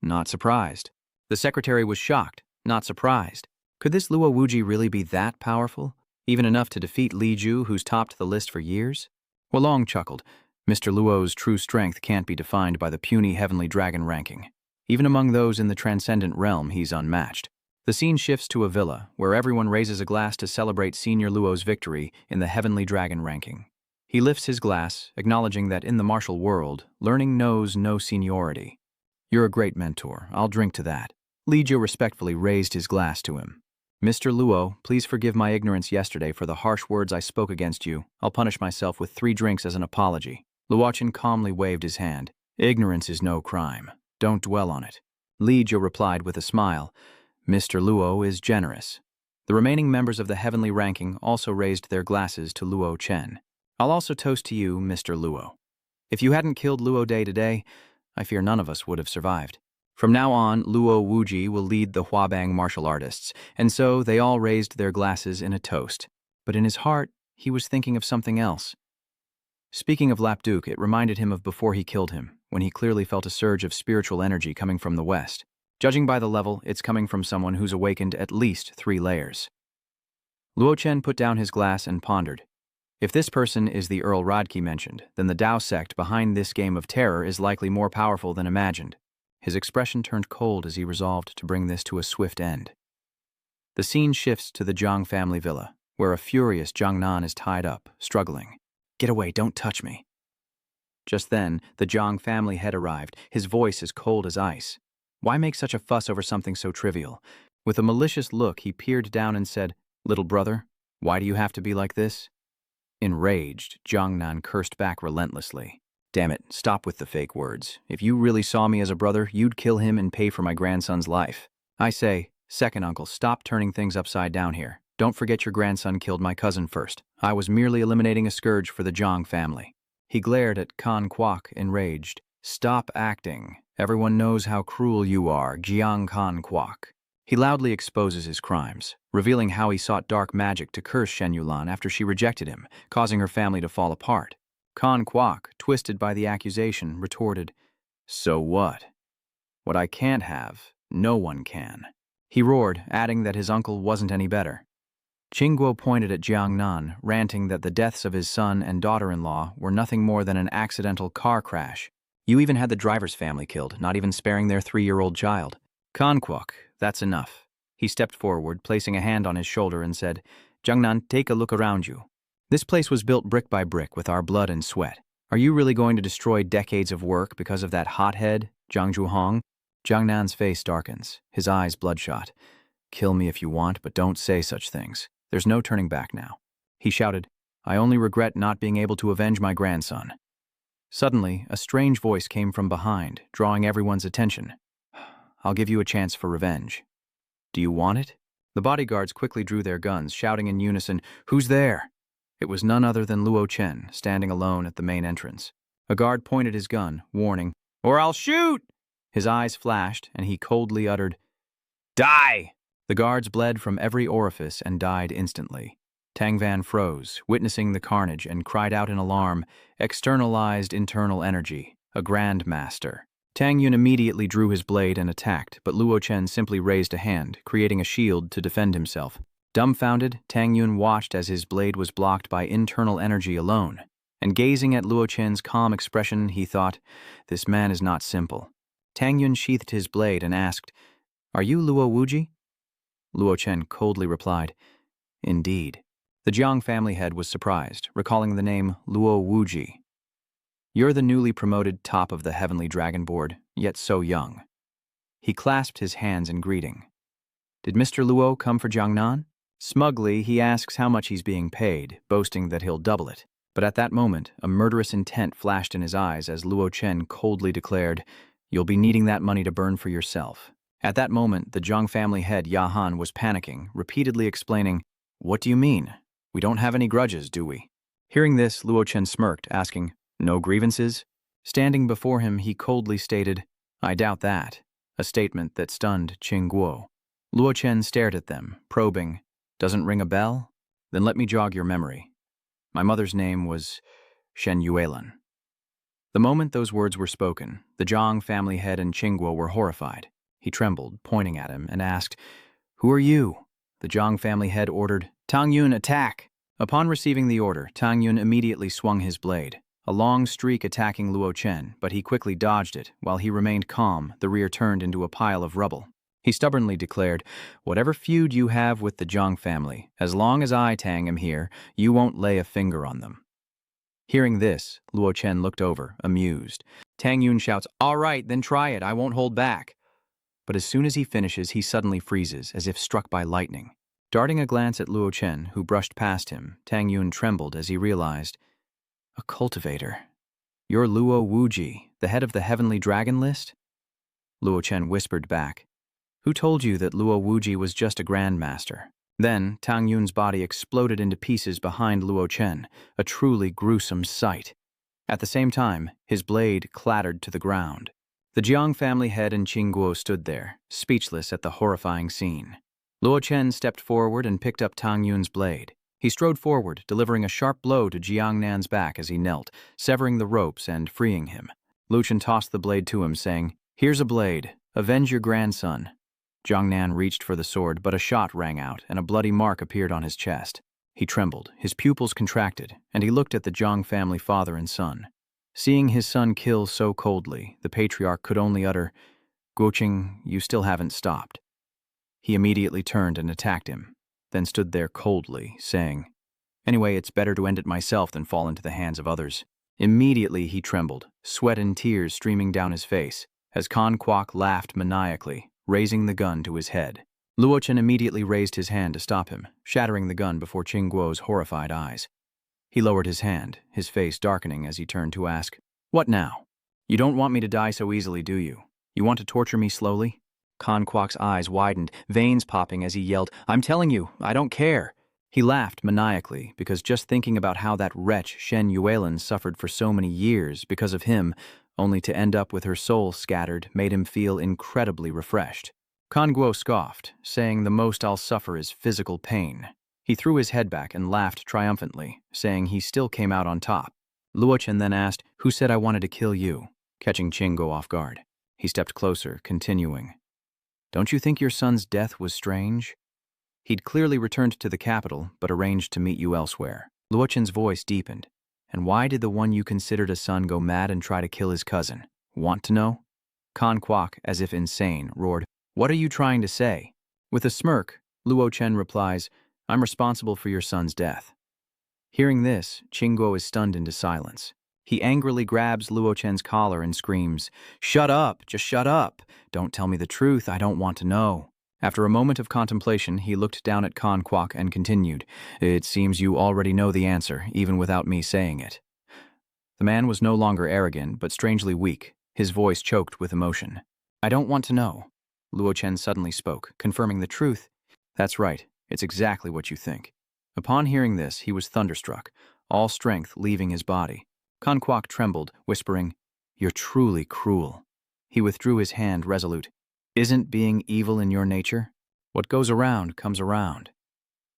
Not surprised. The secretary was shocked, not surprised. Could this Luo Wuji really be that powerful? Even enough to defeat Li Ju, who's topped the list for years? Huolong chuckled. Mr. Luo's true strength can't be defined by the puny heavenly dragon ranking. Even among those in the transcendent realm, he's unmatched. The scene shifts to a villa, where everyone raises a glass to celebrate Senior Luo's victory in the heavenly dragon ranking. He lifts his glass, acknowledging that in the martial world, learning knows no seniority. You're a great mentor. I'll drink to that. Li Ju respectfully raised his glass to him. Mr. Luo, please forgive my ignorance yesterday for the harsh words I spoke against you. I'll punish myself with 3 drinks as an apology. Luochen calmly waved his hand. Ignorance is no crime. Don't dwell on it. Li Ju replied with a smile. Mr. Luo is generous. The remaining members of the heavenly ranking also raised their glasses to Luo Chen. I'll also toast to you, Mr. Luo. If you hadn't killed Luo Day today, I fear none of us would have survived. From now on, Luo Wuji will lead the Huabang martial artists, and so they all raised their glasses in a toast. But in his heart, he was thinking of something else. Speaking of Lapduke, it reminded him of before he killed him, when he clearly felt a surge of spiritual energy coming from the west. Judging by the level, it's coming from someone who's awakened at least 3 layers. Luo Chen put down his glass and pondered. If this person is the Earl Rodkey mentioned, then the Dao sect behind this game of terror is likely more powerful than imagined. His expression turned cold as he resolved to bring this to a swift end. The scene shifts to the Zhang family villa, where a furious Jiangnan is tied up, struggling. Get away, don't touch me. Just then, the Zhang family head arrived, his voice as cold as ice. Why make such a fuss over something so trivial? With a malicious look, he peered down and said, Little brother, why do you have to be like this? Enraged, Jiangnan cursed back relentlessly. Damn it, stop with the fake words. If you really saw me as a brother, you'd kill him and pay for my grandson's life. I say, second uncle, stop turning things upside down here. Don't forget your grandson killed my cousin first. I was merely eliminating a scourge for the Zhang family. He glared at Kan Kwok, enraged. Stop acting. Everyone knows how cruel you are, Jiang Kan Kwok. He loudly exposes his crimes, revealing how he sought dark magic to curse Shen Yulan after she rejected him, causing her family to fall apart. Kan Kwok, twisted by the accusation, retorted, So what? What I can't have, no one can. He roared, adding that his uncle wasn't any better. Qingguo pointed at Jiangnan, ranting that the deaths of his son and daughter-in-law were nothing more than an accidental car crash. You even had the driver's family killed, not even sparing their 3-year-old child. Kan Kwok, that's enough. He stepped forward, placing a hand on his shoulder and said, Jiangnan, take a look around you. This place was built brick by brick with our blood and sweat. Are you really going to destroy decades of work because of that hothead, Zhang Zhuhong? Jiangnan's face darkens, his eyes bloodshot. Kill me if you want, but don't say such things. There's no turning back now. He shouted, I only regret not being able to avenge my grandson. Suddenly, a strange voice came from behind, drawing everyone's attention. I'll give you a chance for revenge. Do you want it? The bodyguards quickly drew their guns, shouting in unison, Who's there? It was none other than Luo Chen, standing alone at the main entrance. A guard pointed his gun, warning, Or I'll shoot! His eyes flashed, and he coldly uttered, Die! The guards bled from every orifice and died instantly. Tang Van froze, witnessing the carnage, and cried out in alarm, Externalized internal energy, a grandmaster. Tang Yun immediately drew his blade and attacked, but Luo Chen simply raised a hand, creating a shield to defend himself. Dumbfounded, Tang Yun watched as his blade was blocked by internal energy alone. And gazing at Luo Chen's calm expression, he thought, This man is not simple. Tang Yun sheathed his blade and asked, Are you Luo Wuji? Luo Chen coldly replied, Indeed. The Jiang family head was surprised, recalling the name Luo Wuji. You're the newly promoted top of the Heavenly Dragon Board, yet so young. He clasped his hands in greeting. Did Mr. Luo come for Jiangnan? Smugly, he asks how much he's being paid, boasting that he'll double it. But at that moment, a murderous intent flashed in his eyes as Luo Chen coldly declared, You'll be needing that money to burn for yourself. At that moment, the Zhang family head Ya Han was panicking, repeatedly explaining, What do you mean? We don't have any grudges, do we? Hearing this, Luo Chen smirked, asking, No grievances? Standing before him, he coldly stated, I doubt that, a statement that stunned Qingguo. Luo Chen stared at them, probing, Doesn't ring a bell? Then let me jog your memory. My mother's name was Shen Yuelan. The moment those words were spoken, the Zhang family head and Qingguo were horrified. He trembled, pointing at him, and asked, Who are you? The Zhang family head ordered, Tang Yun, attack! Upon receiving the order, Tang Yun immediately swung his blade, a long streak attacking Luo Chen, but he quickly dodged it. While he remained calm, the rear turned into a pile of rubble. He stubbornly declared, "Whatever feud you have with the Zhang family, as long as I, Tang, am here, you won't lay a finger on them." Hearing this, Luo Chen looked over, amused. Tang Yun shouts, "All right, then try it, I won't hold back." But as soon as he finishes, he suddenly freezes, as if struck by lightning. Darting a glance at Luo Chen, who brushed past him, Tang Yun trembled as he realized, "A cultivator. You're Luo Wuji, the head of the Heavenly Dragon list?" Luo Chen whispered back, "Who told you that Luo Wuji was just a grandmaster?" Then, Tang Yun's body exploded into pieces behind Luo Chen, a truly gruesome sight. At the same time, his blade clattered to the ground. The Jiang family head and Qingguo stood there, speechless at the horrifying scene. Luo Chen stepped forward and picked up Tang Yun's blade. He strode forward, delivering a sharp blow to Jiang Nan's back as he knelt, severing the ropes and freeing him. Lu Chen tossed the blade to him, saying, "Here's a blade. Avenge your grandson." Jiang Nan reached for the sword, but a shot rang out, and a bloody mark appeared on his chest. He trembled, his pupils contracted, and he looked at the Jiang family father and son. Seeing his son kill so coldly, the patriarch could only utter, "Guoqing, you still haven't stopped." He immediately turned and attacked him, then stood there coldly, saying, "Anyway, it's better to end it myself than fall into the hands of others." Immediately he trembled, sweat and tears streaming down his face, as Kan Kwok laughed maniacally, raising the gun to his head. Luo Chen immediately raised his hand to stop him, shattering the gun before Qingguo's horrified eyes. He lowered his hand, his face darkening as he turned to ask, "What now? You don't want me to die so easily, do you? You want to torture me slowly?" Kan Kwok's eyes widened, veins popping as he yelled, "I'm telling you, I don't care." He laughed maniacally, because just thinking about how that wretch Shen Yuelin suffered for so many years because of him, only to end up with her soul scattered, made him feel incredibly refreshed. Kan Guo scoffed, saying the most I'll suffer is physical pain. He threw his head back and laughed triumphantly, saying he still came out on top. Luo Chen then asked, "Who said I wanted to kill you?" catching Qingguo off guard. He stepped closer, continuing, "Don't you think your son's death was strange? He'd clearly returned to the capital, but arranged to meet you elsewhere." Luo Chen's voice deepened. "And why did the one you considered a son go mad and try to kill his cousin? Want to know?" Kan Kwok, as if insane, roared, "What are you trying to say?" With a smirk, Luo Chen replies, "I'm responsible for your son's death." Hearing this, Qingguo is stunned into silence. He angrily grabs Luo Chen's collar and screams, "Shut up! Just shut up! Don't tell me the truth, I don't want to know." After a moment of contemplation, he looked down at Kan Kwok and continued, "It seems you already know the answer, even without me saying it." The man was no longer arrogant, but strangely weak, his voice choked with emotion. "I don't want to know." Luo Chen suddenly spoke, confirming the truth. "That's right, it's exactly what you think." Upon hearing this, he was thunderstruck, all strength leaving his body. Kan Kwok trembled, whispering, "You're truly cruel." He withdrew his hand resolute. "Isn't being evil in your nature? What goes around comes around."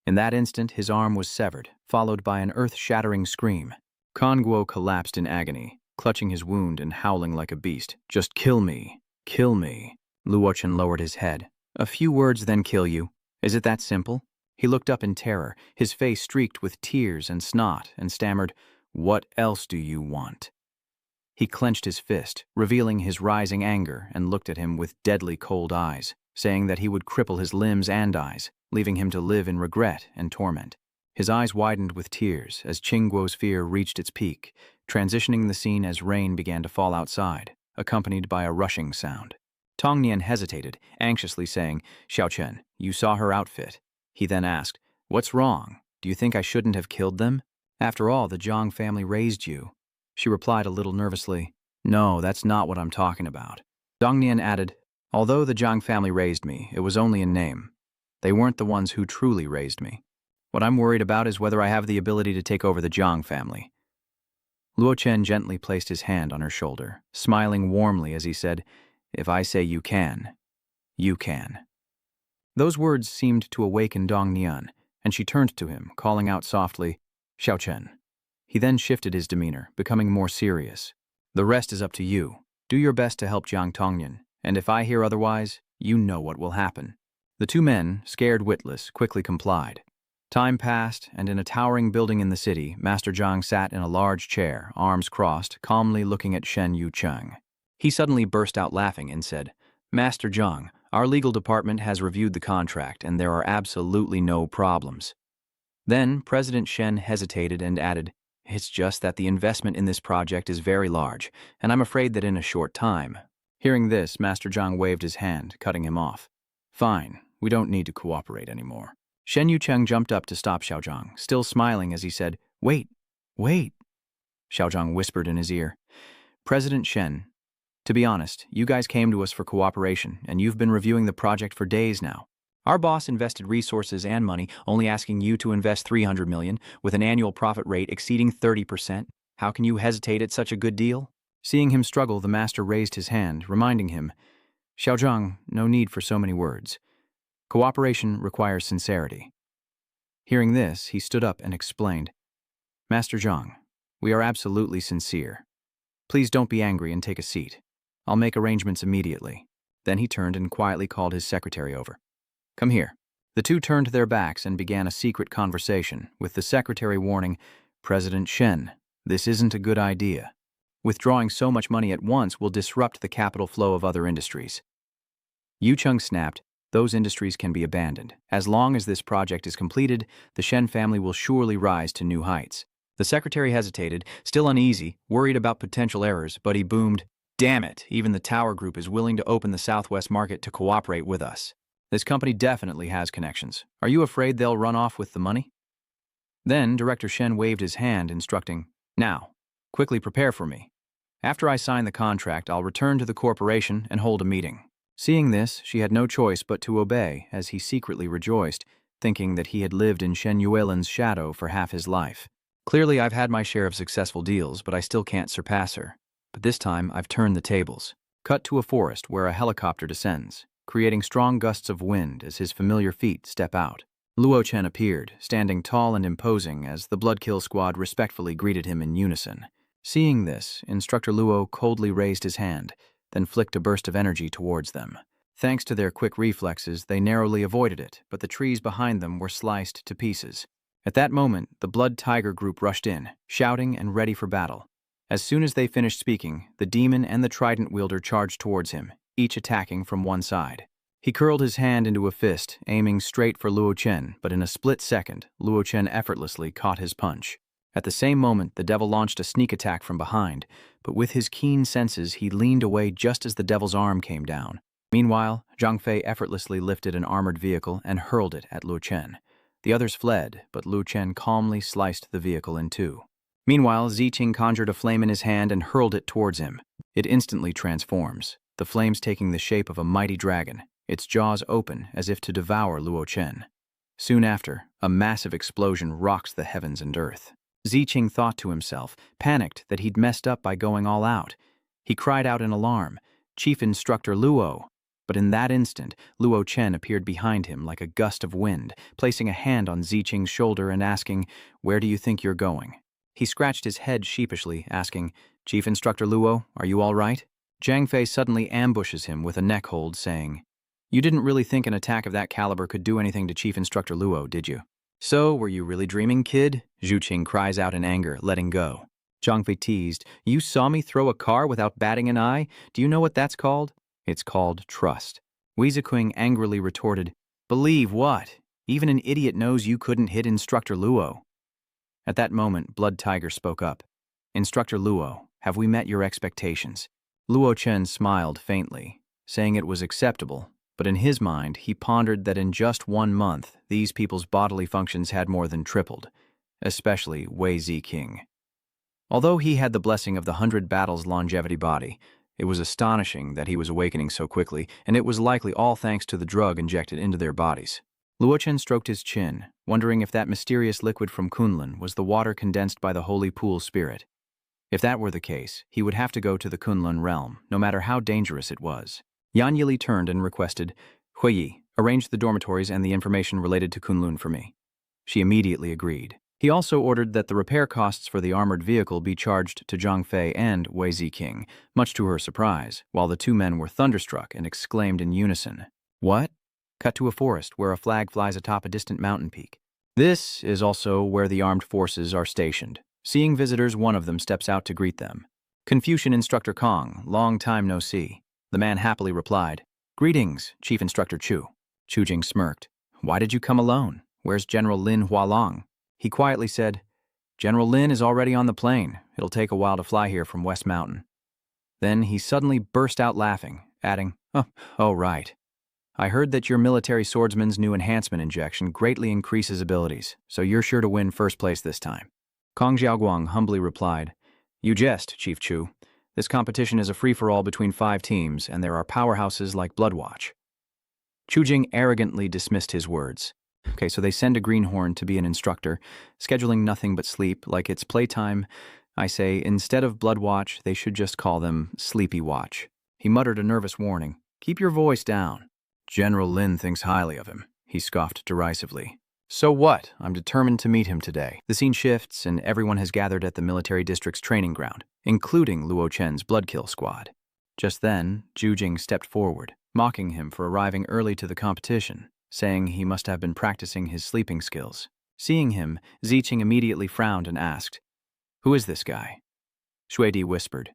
In that instant, his arm was severed, followed by an earth-shattering scream. Kan Guo collapsed in agony, clutching his wound and howling like a beast. "Just kill me. Kill me." Luo Chen lowered his head. "A few words, then kill you. Is it that simple?" He looked up in terror, his face streaked with tears and snot, and stammered, "What else do you want?" He clenched his fist, revealing his rising anger, and looked at him with deadly cold eyes, saying that he would cripple his limbs and eyes, leaving him to live in regret and torment. His eyes widened with tears as Qingguo's fear reached its peak, transitioning the scene as rain began to fall outside, accompanied by a rushing sound. Tong Nian hesitated, anxiously saying, "Xiao Chen, you saw her outfit." He then asked, "What's wrong? Do you think I shouldn't have killed them? After all, the Zhang family raised you." She replied a little nervously, "No, that's not what I'm talking about." Dong Nian added, "Although the Zhang family raised me, it was only in name. They weren't the ones who truly raised me. What I'm worried about is whether I have the ability to take over the Zhang family." Luo Chen gently placed his hand on her shoulder, smiling warmly as he said, "If I say you can, you can." Those words seemed to awaken Dong Nian, and she turned to him, calling out softly, "Xiao Chen." He then shifted his demeanor, becoming more serious. "The rest is up to you. Do your best to help Jiang Tongnian, and if I hear otherwise, you know what will happen." The two men, scared witless, quickly complied. Time passed, and in a towering building in the city, Master Zhang sat in a large chair, arms crossed, calmly looking at Shen Yucheng. He suddenly burst out laughing and said, "Master Zhang, our legal department has reviewed the contract, and there are absolutely no problems." Then President Shen hesitated and added, "It's just that the investment in this project is very large, and I'm afraid that in a short time." Hearing this, Master Zhang waved his hand, cutting him off. "Fine, we don't need to cooperate anymore." Shen Yucheng jumped up to stop Xiaozhang, still smiling as he said, "Wait, wait." Xiaozhang whispered in his ear, "President Shen, to be honest, you guys came to us for cooperation, and you've been reviewing the project for days now. Our boss invested resources and money, only asking you to invest 300 million, with an annual profit rate exceeding 30%. How can you hesitate at such a good deal?" Seeing him struggle, the master raised his hand, reminding him, "Xiaozhang, no need for so many words. Cooperation requires sincerity." Hearing this, he stood up and explained, "Master Zhang, we are absolutely sincere. Please don't be angry and take a seat. I'll make arrangements immediately." Then he turned and quietly called his secretary over. "Come here." The two turned their backs and began a secret conversation, with the secretary warning, "President Shen, this isn't a good idea. Withdrawing so much money at once will disrupt the capital flow of other industries." Yucheng snapped, "Those industries can be abandoned. As long as this project is completed, the Shen family will surely rise to new heights." The secretary hesitated, still uneasy, worried about potential errors, but he boomed, "Damn it, even the Tower Group is willing to open the Southwest market to cooperate with us. This company definitely has connections. Are you afraid they'll run off with the money?" Then Director Shen waved his hand, instructing, "Now, quickly prepare for me. After I sign the contract, I'll return to the corporation and hold a meeting." Seeing this, she had no choice but to obey, as he secretly rejoiced, thinking that he had lived in Shen Yuelin's shadow for half his life. "Clearly, I've had my share of successful deals, but I still can't surpass her. But this time, I've turned the tables." Cut to a forest where a helicopter descends, creating strong gusts of wind as his familiar feet step out. Luo Chen appeared, standing tall and imposing as the Bloodkill squad respectfully greeted him in unison. Seeing this, Instructor Luo coldly raised his hand, then flicked a burst of energy towards them. Thanks to their quick reflexes, they narrowly avoided it, but the trees behind them were sliced to pieces. At that moment, the Blood Tiger group rushed in, shouting and ready for battle. As soon as they finished speaking, the demon and the trident wielder charged towards him, each attacking from one side. He curled his hand into a fist, aiming straight for Luo Chen, but in a split second, Luo Chen effortlessly caught his punch. At the same moment, the devil launched a sneak attack from behind, but with his keen senses, he leaned away just as the devil's arm came down. Meanwhile, Zhang Fei effortlessly lifted an armored vehicle and hurled it at Luo Chen. The others fled, but Luo Chen calmly sliced the vehicle in two. Meanwhile, Ziqing conjured a flame in his hand and hurled it towards him. It instantly transforms, the flames taking the shape of a mighty dragon, its jaws open as if to devour Luo Chen. Soon after, a massive explosion rocks the heavens and earth. Ziqing thought to himself, panicked that he'd messed up by going all out. He cried out in alarm, "Chief Instructor Luo!" But in that instant, Luo Chen appeared behind him like a gust of wind, placing a hand on Ziqing's shoulder and asking, "Where do you think you're going?" He scratched his head sheepishly, asking, "Chief Instructor Luo, are you all right?" Zhang Fei suddenly ambushes him with a neck hold, saying, "You didn't really think an attack of that caliber could do anything to Chief Instructor Luo, did you?" "So, were you really dreaming, kid?" Ziqing cries out in anger, letting go. Zhang Fei teased, "You saw me throw a car without batting an eye? Do you know what that's called?" "It's called trust." Wei Ziqing angrily retorted, "Believe what? Even an idiot knows you couldn't hit Instructor Luo." At that moment, Blood Tiger spoke up. "Instructor Luo, have we met your expectations?" Luo Chen smiled faintly, saying it was acceptable, but in his mind, he pondered that in just 1 month, these people's bodily functions had more than tripled, especially Wei Ziqing. Although he had the blessing of the 100 battles longevity body, it was astonishing that he was awakening so quickly, and it was likely all thanks to the drug injected into their bodies. Luo Chen stroked his chin, wondering if that mysterious liquid from Kunloon was the water condensed by the holy pool spirit. If that were the case, he would have to go to the Kunloon realm, no matter how dangerous it was. Yan Yili turned and requested, "Huiyi, arrange the dormitories and the information related to Kunloon for me." She immediately agreed. He also ordered that the repair costs for the armored vehicle be charged to Zhang Fei and Wei Ziqing, much to her surprise, while the two men were thunderstruck and exclaimed in unison, "What?" Cut to a forest where a flag flies atop a distant mountain peak. This is also where the armed forces are stationed. Seeing visitors, one of them steps out to greet them. Confucian Instructor Kong, long time no see. The man happily replied, "Greetings, Chief Instructor Chu." Chu Jing smirked. "Why did you come alone? Where's General Lin Hualong?" He quietly said, "General Lin is already on the plane. It'll take a while to fly here from West Mountain." Then he suddenly burst out laughing, adding, "Oh, right. I heard that your military swordsman's new enhancement injection greatly increases abilities, so you're sure to win first place this time." Kong Xiaoguang humbly replied, "You jest, Chief Chu. This competition is a free-for-all between 5 teams, and there are powerhouses like Bloodwatch." Chu Jing arrogantly dismissed his words. Okay, so they send a greenhorn to be an instructor, scheduling nothing but sleep, like it's playtime. I say, instead of Bloodwatch, they should just call them Sleepy Watch. He muttered a nervous warning. "Keep your voice down." "General Lin thinks highly of him," he scoffed derisively. "So what? I'm determined to meet him today." The scene shifts, and everyone has gathered at the military district's training ground, including Luo Chen's Bloodkill squad. Just then, Zhu Jing stepped forward, mocking him for arriving early to the competition, saying he must have been practicing his sleeping skills. Seeing him, Ziqing immediately frowned and asked, "Who is this guy?" Shui Di whispered,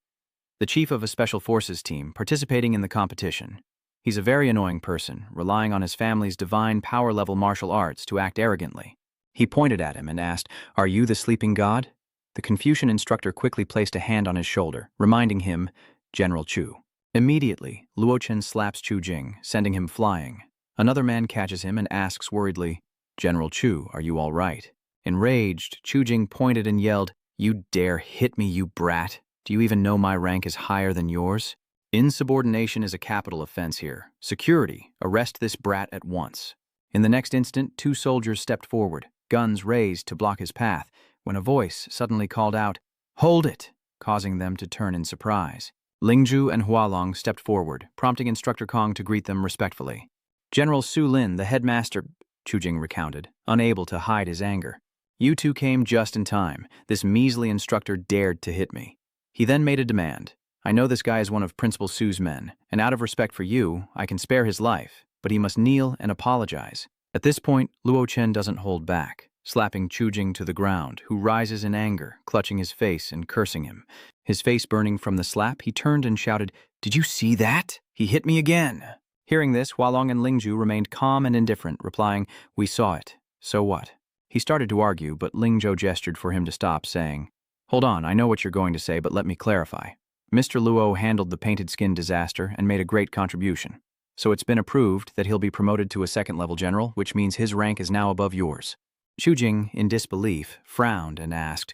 "The chief of a special forces team participating in the competition. He's a very annoying person, relying on his family's divine power-level martial arts to act arrogantly." He pointed at him and asked, "Are you the sleeping god?" The Confucian instructor quickly placed a hand on his shoulder, reminding him, "General Chu." Immediately, Luo Chen slaps Chu Jing, sending him flying. Another man catches him and asks worriedly, "General Chu, are you all right?" Enraged, Chu Jing pointed and yelled, "You dare hit me, you brat! Do you even know my rank is higher than yours? Insubordination is a capital offense here. Security, arrest this brat at once." In the next instant, 2 soldiers stepped forward, guns raised to block his path, when a voice suddenly called out, "Hold it!" causing them to turn in surprise. Lingzhu and Hualong stepped forward, prompting Instructor Kong to greet them respectfully. "General Su Lin, the headmaster," Chu Jing recounted, unable to hide his anger. "You two came just in time. This measly instructor dared to hit me." He then made a demand. "I know this guy is one of Principal Su's men, and out of respect for you, I can spare his life, but he must kneel and apologize." At this point, Luo Chen doesn't hold back, slapping Chu Jing to the ground, who rises in anger, clutching his face and cursing him. His face burning from the slap, he turned and shouted, "Did you see that? He hit me again!" Hearing this, Hualong and Lingzhu remained calm and indifferent, replying, "We saw it. So what?" He started to argue, but Lingzhou gestured for him to stop, saying, "Hold on, I know what you're going to say, but let me clarify. Mr. Luo handled the painted skin disaster and made a great contribution. So it's been approved that he'll be promoted to a 2nd-level general, which means his rank is now above yours." Chu Jing, in disbelief, frowned and asked,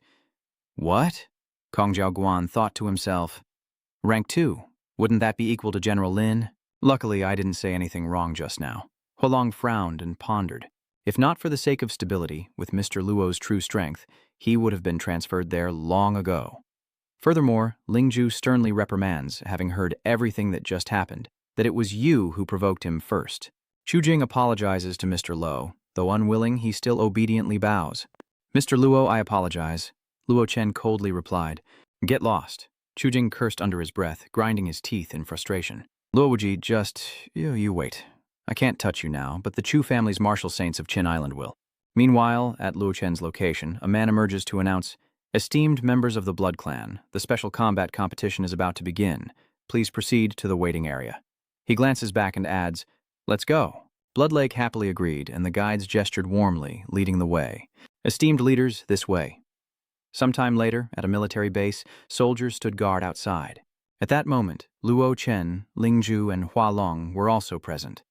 "What?" Kong Xiaoguan thought to himself, "Rank 2, wouldn't that be equal to General Lin?" Luckily, I didn't say anything wrong just now. Hualong frowned and pondered. If not for the sake of stability, with Mr. Luo's true strength, he would have been transferred there long ago. Furthermore, Lingzhu sternly reprimands, having heard everything that just happened, that it was you who provoked him first. Chu Jing apologizes to Mr. Luo. Though unwilling, he still obediently bows. "Mr. Luo, I apologize." Luo Chen coldly replied, "Get lost." Chu Jing cursed under his breath, grinding his teeth in frustration. "Luo Wuji, you wait. I can't touch you now, but the Chu family's martial saints of Qin Island will." Meanwhile, at Luo Chen's location, a man emerges to announce, "Esteemed members of the Blood Clan, the special combat competition is about to begin. Please proceed to the waiting area." He glances back and adds, "Let's go." Blood Lake happily agreed, and the guides gestured warmly, leading the way. "Esteemed leaders, this way." Sometime later, at a military base, soldiers stood guard outside. At that moment, Luo Chen, Lingzhu, and Hualong were also present.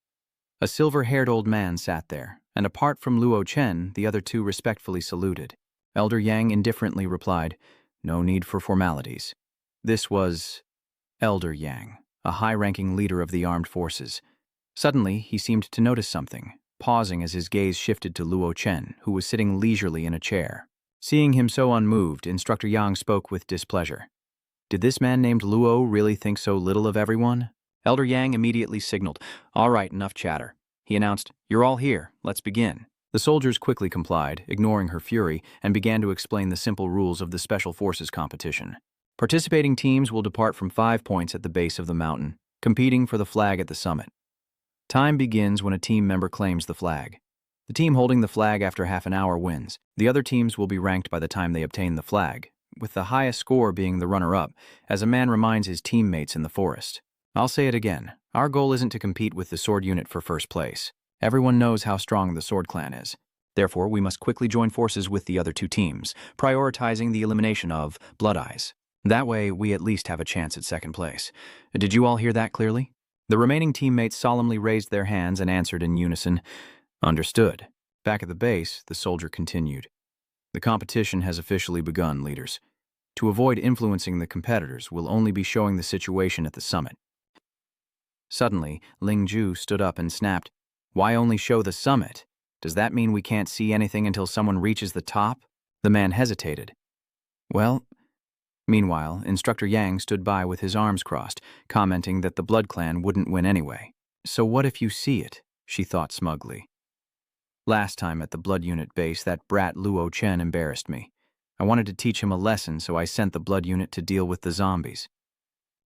A silver-haired old man sat there, and apart from Luo Chen, the other 2 respectfully saluted. Elder Yang indifferently replied, "No need for formalities." This was Elder Yang, a high-ranking leader of the armed forces. Suddenly, he seemed to notice something, pausing as his gaze shifted to Luo Chen, who was sitting leisurely in a chair. Seeing him so unmoved, Instructor Yang spoke with displeasure. Did this man named Luo really think so little of everyone? Elder Yang immediately signaled, "All right, enough chatter." He announced, "You're all here. Let's begin." The soldiers quickly complied, ignoring her fury, and began to explain the simple rules of the Special Forces competition. Participating teams will depart from 5 points at the base of the mountain, competing for the flag at the summit. Time begins when a team member claims the flag. The team holding the flag after half an hour wins. The other teams will be ranked by the time they obtain the flag, with the highest score being the runner-up, as a man reminds his teammates in the forest. I'll say it again. Our goal isn't to compete with the sword unit for first place. Everyone knows how strong the sword clan is. Therefore, we must quickly join forces with the other two teams, prioritizing the elimination of Blood Eyes. That way, we at least have a chance at second place. Did you all hear that clearly? The remaining teammates solemnly raised their hands and answered in unison, "Understood." Back at the base, the soldier continued. "The competition has officially begun, leaders. To avoid influencing the competitors, we'll only be showing the situation at the summit." Suddenly, Ling Ju stood up and snapped, "Why only show the summit? Does that mean we can't see anything until someone reaches the top?" The man hesitated. "Well..." Meanwhile, Instructor Yang stood by with his arms crossed, commenting that the Blood Clan wouldn't win anyway. "So what if you see it?" she thought smugly. "Last time at the Blood Unit base, that brat Luo Chen embarrassed me. I wanted to teach him a lesson, so I sent the Blood Unit to deal with the zombies.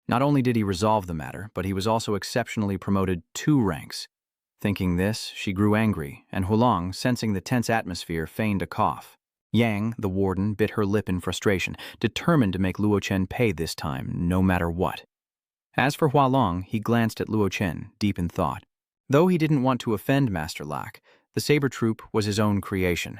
Not only did he resolve the matter, but he was also exceptionally promoted 2 ranks. Thinking this, she grew angry, and Hulong, sensing the tense atmosphere, feigned a cough. Yang, the warden, bit her lip in frustration, determined to make Luo Chen pay this time, no matter what. As for Hualong, he glanced at Luo Chen, deep in thought. Though he didn't want to offend Master Lak, the saber troop was his own creation.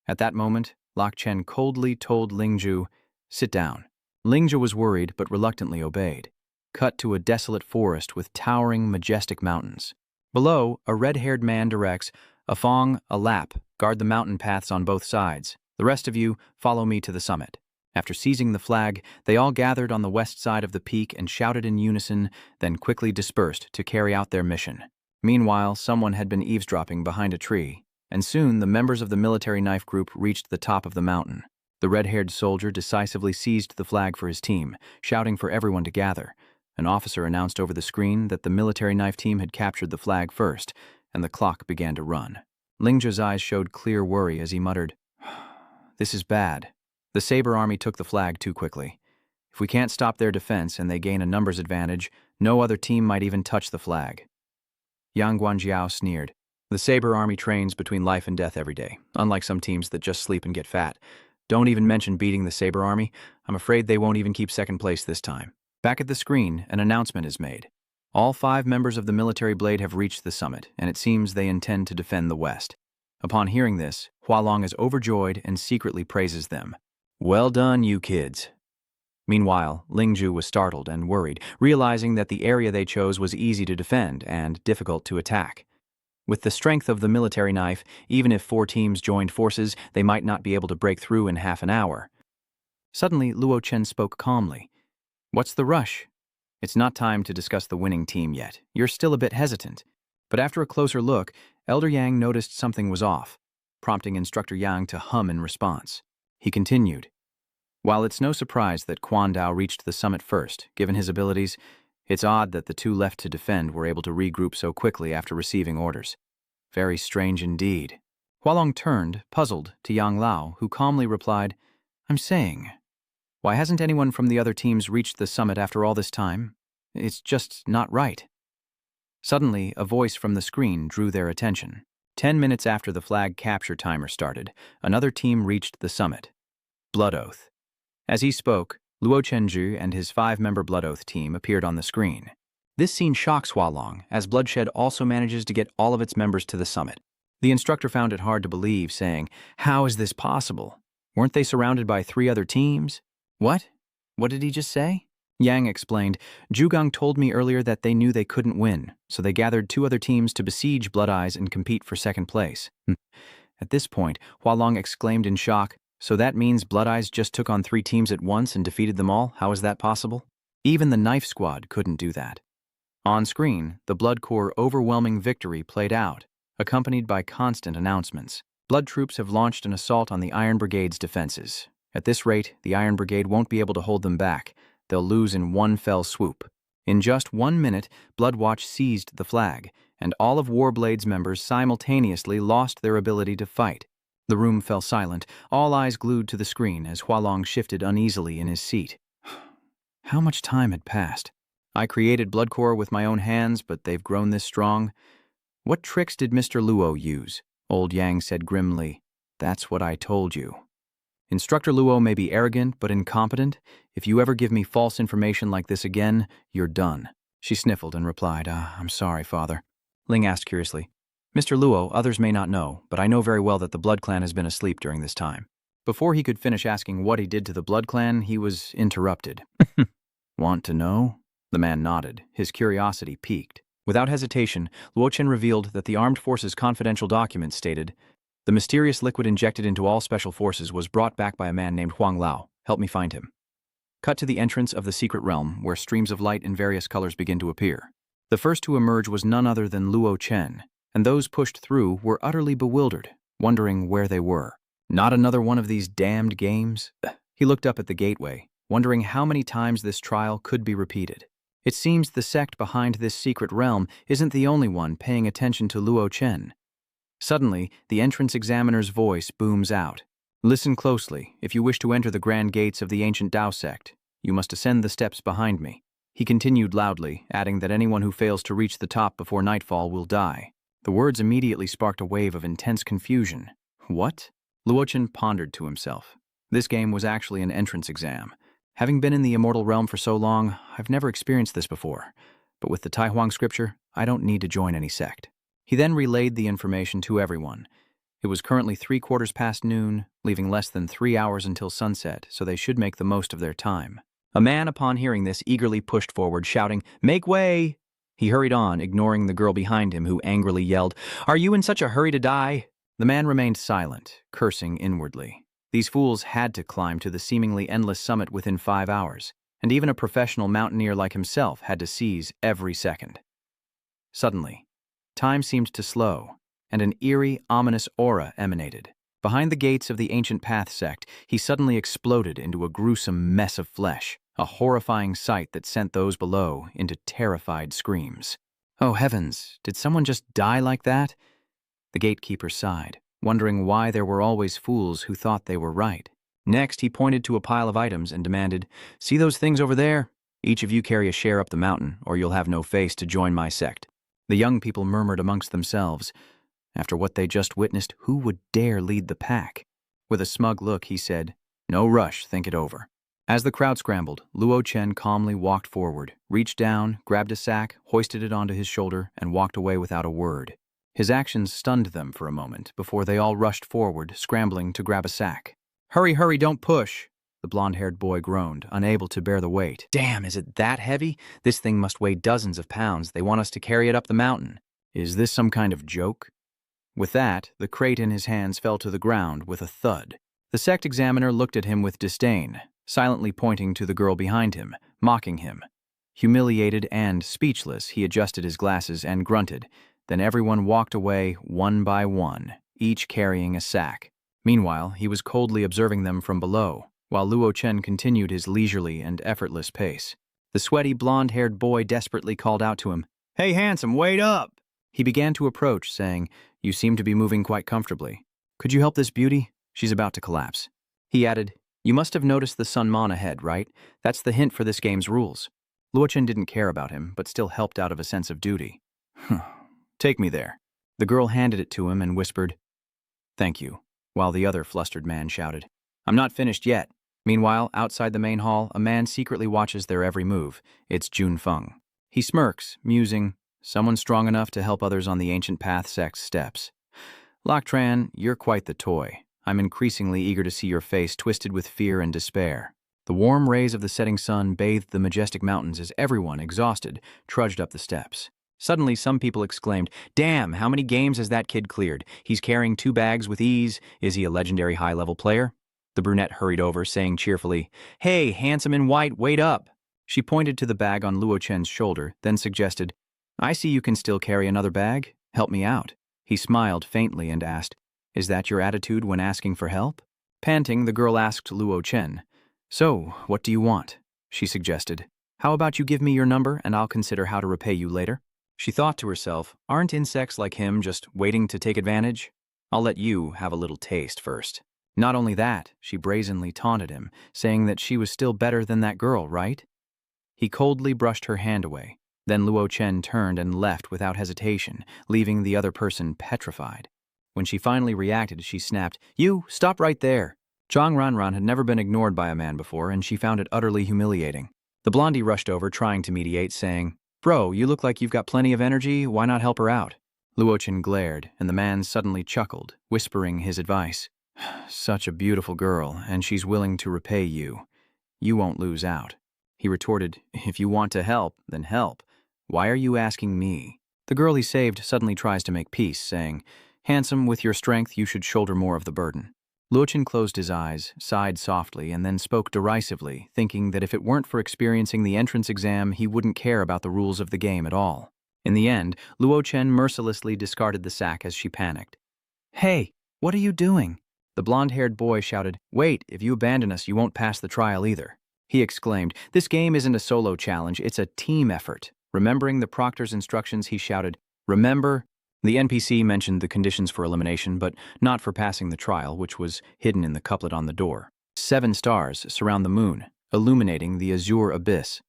At that moment, Lak Chen coldly told Lingju, "Sit down." Lingju was worried, but reluctantly obeyed. Cut to a desolate forest with towering, majestic mountains. Below, a red-haired man directs, "A Fong, a Lap, guard the mountain paths on both sides. The rest of you, follow me to the summit." After seizing the flag, they all gathered on the west side of the peak and shouted in unison, then quickly dispersed to carry out their mission. Meanwhile, someone had been eavesdropping behind a tree, and soon the members of the military knife group reached the top of the mountain. The red-haired soldier decisively seized the flag for his team, shouting for everyone to gather. An officer announced over the screen that the military knife team had captured the flag first, and the clock began to run. Lingju's eyes showed clear worry as he muttered, "This is bad. The Saber Army took the flag too quickly. If we can't stop their defense and they gain a numbers advantage, no other team might even touch the flag." Yang Guanjiao sneered. "The Saber Army trains between life and death every day, unlike some teams that just sleep and get fat. Don't even mention beating the Saber Army. I'm afraid they won't even keep second place this time." Back at the screen, an announcement is made. All 5 members of the military blade have reached the summit, and it seems they intend to defend the West. Upon hearing this, Hualong is overjoyed and secretly praises them. "Well done, you kids." Meanwhile, Lingju was startled and worried, realizing that the area they chose was easy to defend and difficult to attack. With the strength of the military knife, even if 4 teams joined forces, they might not be able to break through in half an hour. Suddenly, Luo Chen spoke calmly. "What's the rush? It's not time to discuss the winning team yet. You're still a bit hesitant." But after a closer look, Elder Yang noticed something was off, prompting Instructor Yang to hum in response. He continued, "While it's no surprise that Quan Dao reached the summit first, given his abilities, it's odd that the 2 left to defend were able to regroup so quickly after receiving orders. Very strange indeed." Hualong turned, puzzled, to Yang Lao, who calmly replied, "I'm saying, why hasn't anyone from the other teams reached the summit after all this time? It's just not right." Suddenly, a voice from the screen drew their attention. 10 minutes after the flag capture timer started, another team reached the summit. Blood Oath. As he spoke, Luo Chenju and his 5-member Blood Oath team appeared on the screen. This scene shocks Hualong, as Bloodshed also manages to get all of its members to the summit. The instructor found it hard to believe, saying, "How is this possible? Weren't they surrounded by 3 other teams?" "What? What did he just say?" Yang explained, "Zhugang told me earlier that they knew they couldn't win, so they gathered 2 other teams to besiege Blood Eyes and compete for second place." At this point, Hualong exclaimed in shock, "So that means Blood Eyes just took on 3 teams at once and defeated them all? How is that possible? Even the Knife Squad couldn't do that." On screen, the Blood Corps' overwhelming victory played out, accompanied by constant announcements. Blood troops have launched an assault on the Iron Brigade's defenses. At this rate, the Iron Brigade won't be able to hold them back. They'll lose in one fell swoop. In just 1 minute, Bloodwatch seized the flag, and all of Warblade's members simultaneously lost their ability to fight. The room fell silent, all eyes glued to the screen as Hualong shifted uneasily in his seat. How much time had passed? I created Blood Corps with my own hands, but they've grown this strong. What tricks did Mr. Luo use? Old Yang said grimly. That's what I told you. Instructor Luo may be arrogant but incompetent. If you ever give me false information like this again, you're done. She sniffled and replied, I'm sorry, Father. Ling asked curiously, Mr. Luo, others may not know, but I know very well that the Blood Clan has been asleep during this time. Before he could finish asking what he did to the Blood Clan, he was interrupted. Want to know? The man nodded, his curiosity piqued. Without hesitation, Luo Chen revealed that the Armed Forces' confidential documents stated, the mysterious liquid injected into all special forces was brought back by a man named Huang Lao. Help me find him. Cut to the entrance of the secret realm, where streams of light in various colors begin to appear. The first to emerge was none other than Luo Chen, and those pushed through were utterly bewildered, wondering where they were. Not another one of these damned games? He looked up at the gateway, wondering how many times this trial could be repeated. It seems the sect behind this secret realm isn't the only one paying attention to Luo Chen. Suddenly, the entrance examiner's voice booms out. Listen closely. If you wish to enter the grand gates of the ancient Tao sect, you must ascend the steps behind me. He continued loudly, adding that anyone who fails to reach the top before nightfall will die. The words immediately sparked a wave of intense confusion. What? Luo Chen pondered to himself. This game was actually an entrance exam. Having been in the Immortal realm for so long, I've never experienced this before. But with the Tai Huang scripture, I don't need to join any sect. He then relayed the information to everyone. It was currently 3/4 noon, leaving less than 3 hours until sunset, so they should make the most of their time. A man, upon hearing this, eagerly pushed forward, shouting, "Make way!" He hurried on, ignoring the girl behind him, who angrily yelled, "Are you in such a hurry to die?" The man remained silent, cursing inwardly. These fools had to climb to the seemingly endless summit within 5 hours, and even a professional mountaineer like himself had to seize every second. Suddenly, time seemed to slow, and an eerie, ominous aura emanated. Behind the gates of the Ancient Path sect, he suddenly exploded into a gruesome mess of flesh, a horrifying sight that sent those below into terrified screams. Oh heavens, did someone just die like that? The gatekeeper sighed, wondering why there were always fools who thought they were right. Next, he pointed to a pile of items and demanded, "See those things over there? Each of you carry a share up the mountain, or you'll have no face to join my sect." The young people murmured amongst themselves. After what they just witnessed, who would dare lead the pack? With a smug look, he said, "No rush, think it over." As the crowd scrambled, Luo Chen calmly walked forward, reached down, grabbed a sack, hoisted it onto his shoulder, and walked away without a word. His actions stunned them for a moment before they all rushed forward, scrambling to grab a sack. "Hurry, hurry, don't push!" The blonde-haired boy groaned, unable to bear the weight. "Damn, is it that heavy? This thing must weigh dozens of pounds. They want us to carry it up the mountain. Is this some kind of joke?" With that, the crate in his hands fell to the ground with a thud. The sect examiner looked at him with disdain, silently pointing to the girl behind him, mocking him. Humiliated and speechless, he adjusted his glasses and grunted. Then everyone walked away one by one, each carrying a sack. Meanwhile, he was coldly observing them from below, while Luo Chen continued his leisurely and effortless pace. The sweaty, blonde-haired boy desperately called out to him, "Hey, handsome, wait up!" He began to approach, saying, "You seem to be moving quite comfortably. Could you help this beauty? She's about to collapse." He added, "You must have noticed the Sun Mon ahead, right? That's the hint for this game's rules." Luo Chen didn't care about him, but still helped out of a sense of duty. "Take me there." The girl handed it to him and whispered, "Thank you," while the other flustered man shouted, "I'm not finished yet." Meanwhile, outside the main hall, a man secretly watches their every move. It's Jun Feng. He smirks, musing, someone strong enough to help others on the Ancient Path sect's steps. "Lok Tran, you're quite the toy. I'm increasingly eager to see your face twisted with fear and despair." The warm rays of the setting sun bathed the majestic mountains as everyone, exhausted, trudged up the steps. Suddenly, some people exclaimed, "Damn, how many games has that kid cleared? He's carrying 2 bags with ease. Is he a legendary high-level player?" The brunette hurried over, saying cheerfully, "Hey, handsome in white, wait up." She pointed to the bag on Luo Chen's shoulder, then suggested, "I see you can still carry another bag. Help me out." He smiled faintly and asked, "Is that your attitude when asking for help?" Panting, the girl asked Luo Chen, "So, what do you want?" She suggested, "How about you give me your number and I'll consider how to repay you later?" She thought to herself, aren't insects like him just waiting to take advantage? I'll let you have a little taste first. Not only that, she brazenly taunted him, saying that she was still better than that girl, right? He coldly brushed her hand away. Then Luo Chen turned and left without hesitation, leaving the other person petrified. When she finally reacted, she snapped, "You, stop right there!" Zhang Ranran had never been ignored by a man before, and she found it utterly humiliating. The blondie rushed over, trying to mediate, saying, "Bro, you look like you've got plenty of energy, why not help her out?" Luochen glared, and the man suddenly chuckled, whispering his advice. "Such a beautiful girl, and she's willing to repay you. You won't lose out." He retorted, "If you want to help, then help. Why are you asking me?" The girl he saved suddenly tries to make peace, saying, "Handsome, with your strength, you should shoulder more of the burden." Luochen closed his eyes, sighed softly, and then spoke derisively, thinking that if it weren't for experiencing the entrance exam, he wouldn't care about the rules of the game at all. In the end, Luochen mercilessly discarded the sack as she panicked. "Hey, what are you doing?" The blonde-haired boy shouted, "Wait, if you abandon us, you won't pass the trial either." He exclaimed, "This game isn't a solo challenge, it's a team effort." Remembering the proctor's instructions, he shouted, "Remember?" The NPC mentioned the conditions for elimination, but not for passing the trial, which was hidden in the couplet on the door. 7 stars surround the moon, illuminating the azure abyss.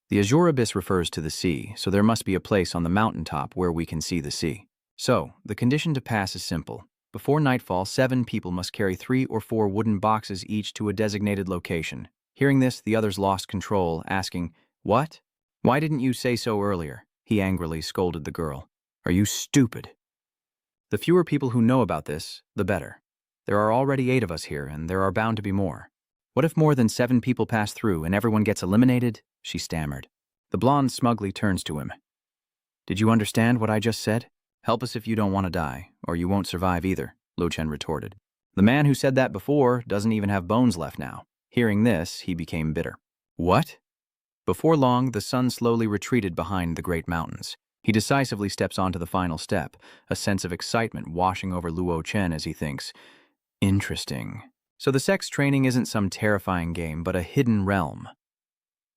The azure abyss refers to the sea, so there must be a place on the mountaintop where we can see the sea. So, the condition to pass is simple. Before nightfall, 7 people must carry 3 or 4 wooden boxes each to a designated location. Hearing this, the others lost control, asking, "What? Why didn't you say so earlier?" He angrily scolded the girl. "Are you stupid?" The fewer people who know about this, the better. There are already 8 of us here, and there are bound to be more. What if more than 7 people pass through and everyone gets eliminated? She stammered. The blonde smugly turns to him. "Did you understand what I just said? Help us if you don't want to die, or you won't survive either," Luochen retorted. "The man who said that before doesn't even have bones left now." Hearing this, he became bitter. "What?" Before long, the sun slowly retreated behind the great mountains. He decisively steps onto the final step, a sense of excitement washing over Luochen as he thinks, "Interesting. So the sex training isn't some terrifying game, but a hidden realm."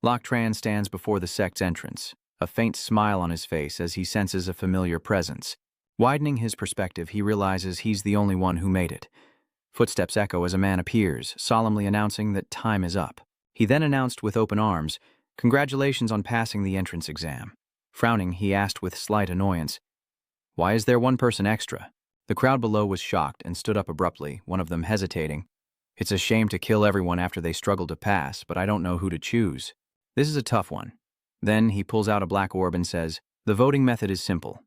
Lok Tran stands before the sect's entrance, a faint smile on his face as he senses a familiar presence. Widening his perspective, he realizes he's the only one who made it. Footsteps echo as a man appears, solemnly announcing that time is up. He then announced with open arms, "Congratulations on passing the entrance exam." Frowning, he asked with slight annoyance, "Why is there one person extra?" The crowd below was shocked and stood up abruptly, one of them hesitating. "It's a shame to kill everyone after they struggle to pass, but I don't know who to choose. This is a tough one." Then he pulls out a black orb and says, "The voting method is simple.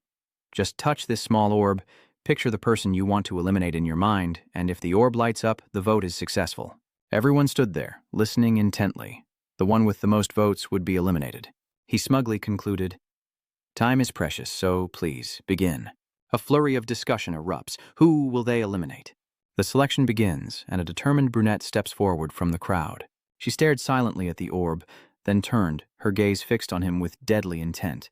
Just touch this small orb, picture the person you want to eliminate in your mind, and if the orb lights up, the vote is successful." Everyone stood there, listening intently. The one with the most votes would be eliminated. He smugly concluded, "Time is precious, so please, begin." A flurry of discussion erupts. Who will they eliminate? The selection begins, and a determined brunette steps forward from the crowd. She stared silently at the orb, then turned, her gaze fixed on him with deadly intent.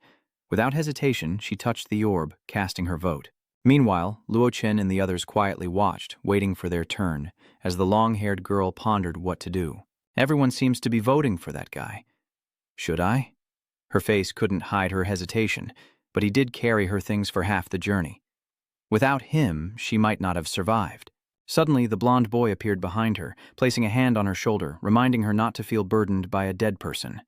Without hesitation, she touched the orb, casting her vote. Meanwhile, Luochen and the others quietly watched, waiting for their turn, as the long-haired girl pondered what to do. Everyone seems to be voting for that guy. Should I? Her face couldn't hide her hesitation, but he did carry her things for half the journey. Without him, she might not have survived. Suddenly, the blonde boy appeared behind her, placing a hand on her shoulder, reminding her not to feel burdened by a dead person.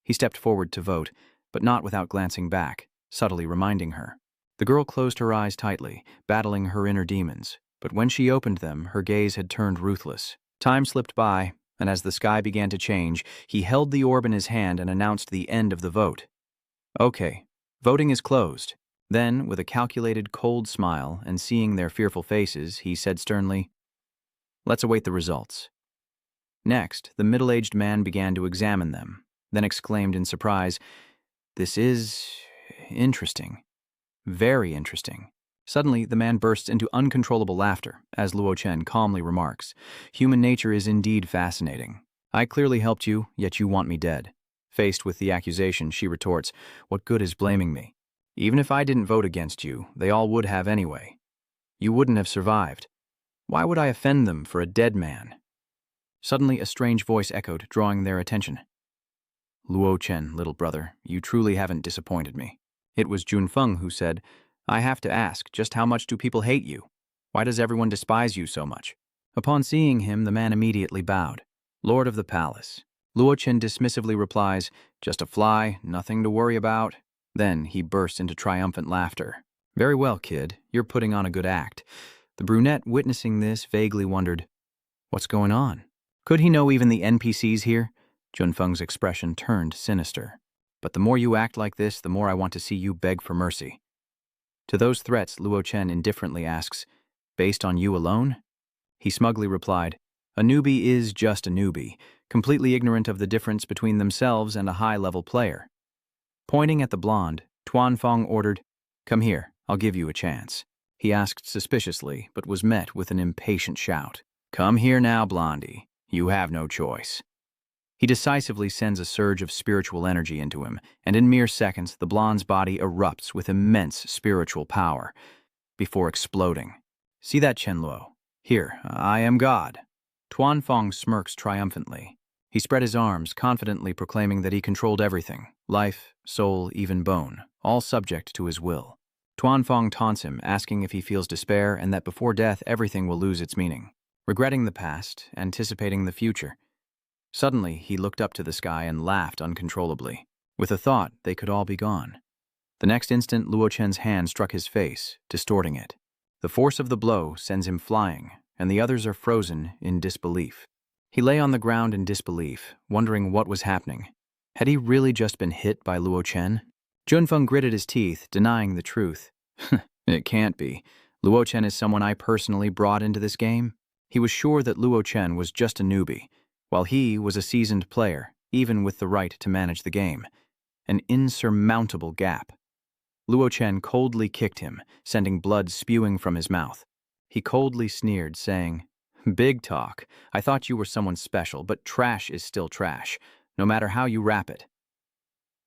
He stepped forward to vote, but not without glancing back, subtly reminding her. The girl closed her eyes tightly, battling her inner demons, but when she opened them, her gaze had turned ruthless. Time slipped by, and as the sky began to change, he held the orb in his hand and announced the end of the vote. "Okay, voting is closed." Then, with a calculated, cold smile, and seeing their fearful faces, he said sternly, "Let's await the results." Next, the middle-aged man began to examine them, then exclaimed in surprise, "This is interesting. Very interesting." Suddenly, the man bursts into uncontrollable laughter, as Luochen calmly remarks, "Human nature is indeed fascinating. I clearly helped you, yet you want me dead." Faced with the accusation, she retorts, "What good is blaming me? Even if I didn't vote against you, they all would have anyway. You wouldn't have survived. Why would I offend them for a dead man?" Suddenly, a strange voice echoed, drawing their attention. "Luochen, little brother, you truly haven't disappointed me." It was Junfeng who said, "I have to ask, just how much do people hate you? Why does everyone despise you so much?" Upon seeing him, the man immediately bowed. "Lord of the palace." Luochen dismissively replies, "Just a fly, nothing to worry about." Then he bursts into triumphant laughter. Very well, kid. You're putting on a good act. The brunette, witnessing this, vaguely wondered, what's going on? Could he know even the NPCs here? Junfeng's expression turned sinister. But the more you act like this, the more I want to see you beg for mercy. To those threats, Luo Chen indifferently asks, based on you alone? He smugly replied, a newbie is just a newbie, completely ignorant of the difference between themselves and a high-level player. Pointing at the blonde, Tuanfeng ordered, come here, I'll give you a chance. He asked suspiciously, but was met with an impatient shout. Come here now, Blondie. You have no choice. He decisively sends a surge of spiritual energy into him, and in mere seconds, the blonde's body erupts with immense spiritual power, before exploding. See that, Chenluo? Here, I am God. Tuanfeng smirks triumphantly. He spread his arms, confidently proclaiming that he controlled everything, life, soul, even bone, all subject to his will. Tuanfeng taunts him, asking if he feels despair and that before death everything will lose its meaning. Regretting the past, anticipating the future. Suddenly, he looked up to the sky and laughed uncontrollably. With a thought, they could all be gone. The next instant, Luo Chen's hand struck his face, distorting it. The force of the blow sends him flying, and the others are frozen in disbelief. He lay on the ground in disbelief, wondering what was happening. Had he really just been hit by Luo Chen? Junfeng gritted his teeth, denying the truth. It can't be. Luo Chen is someone I personally brought into this game. He was sure that Luo Chen was just a newbie, while he was a seasoned player, even with the right to manage the game. An insurmountable gap. Luo Chen coldly kicked him, sending blood spewing from his mouth. He coldly sneered, saying, big talk. I thought you were someone special, but trash is still trash, no matter how you wrap it.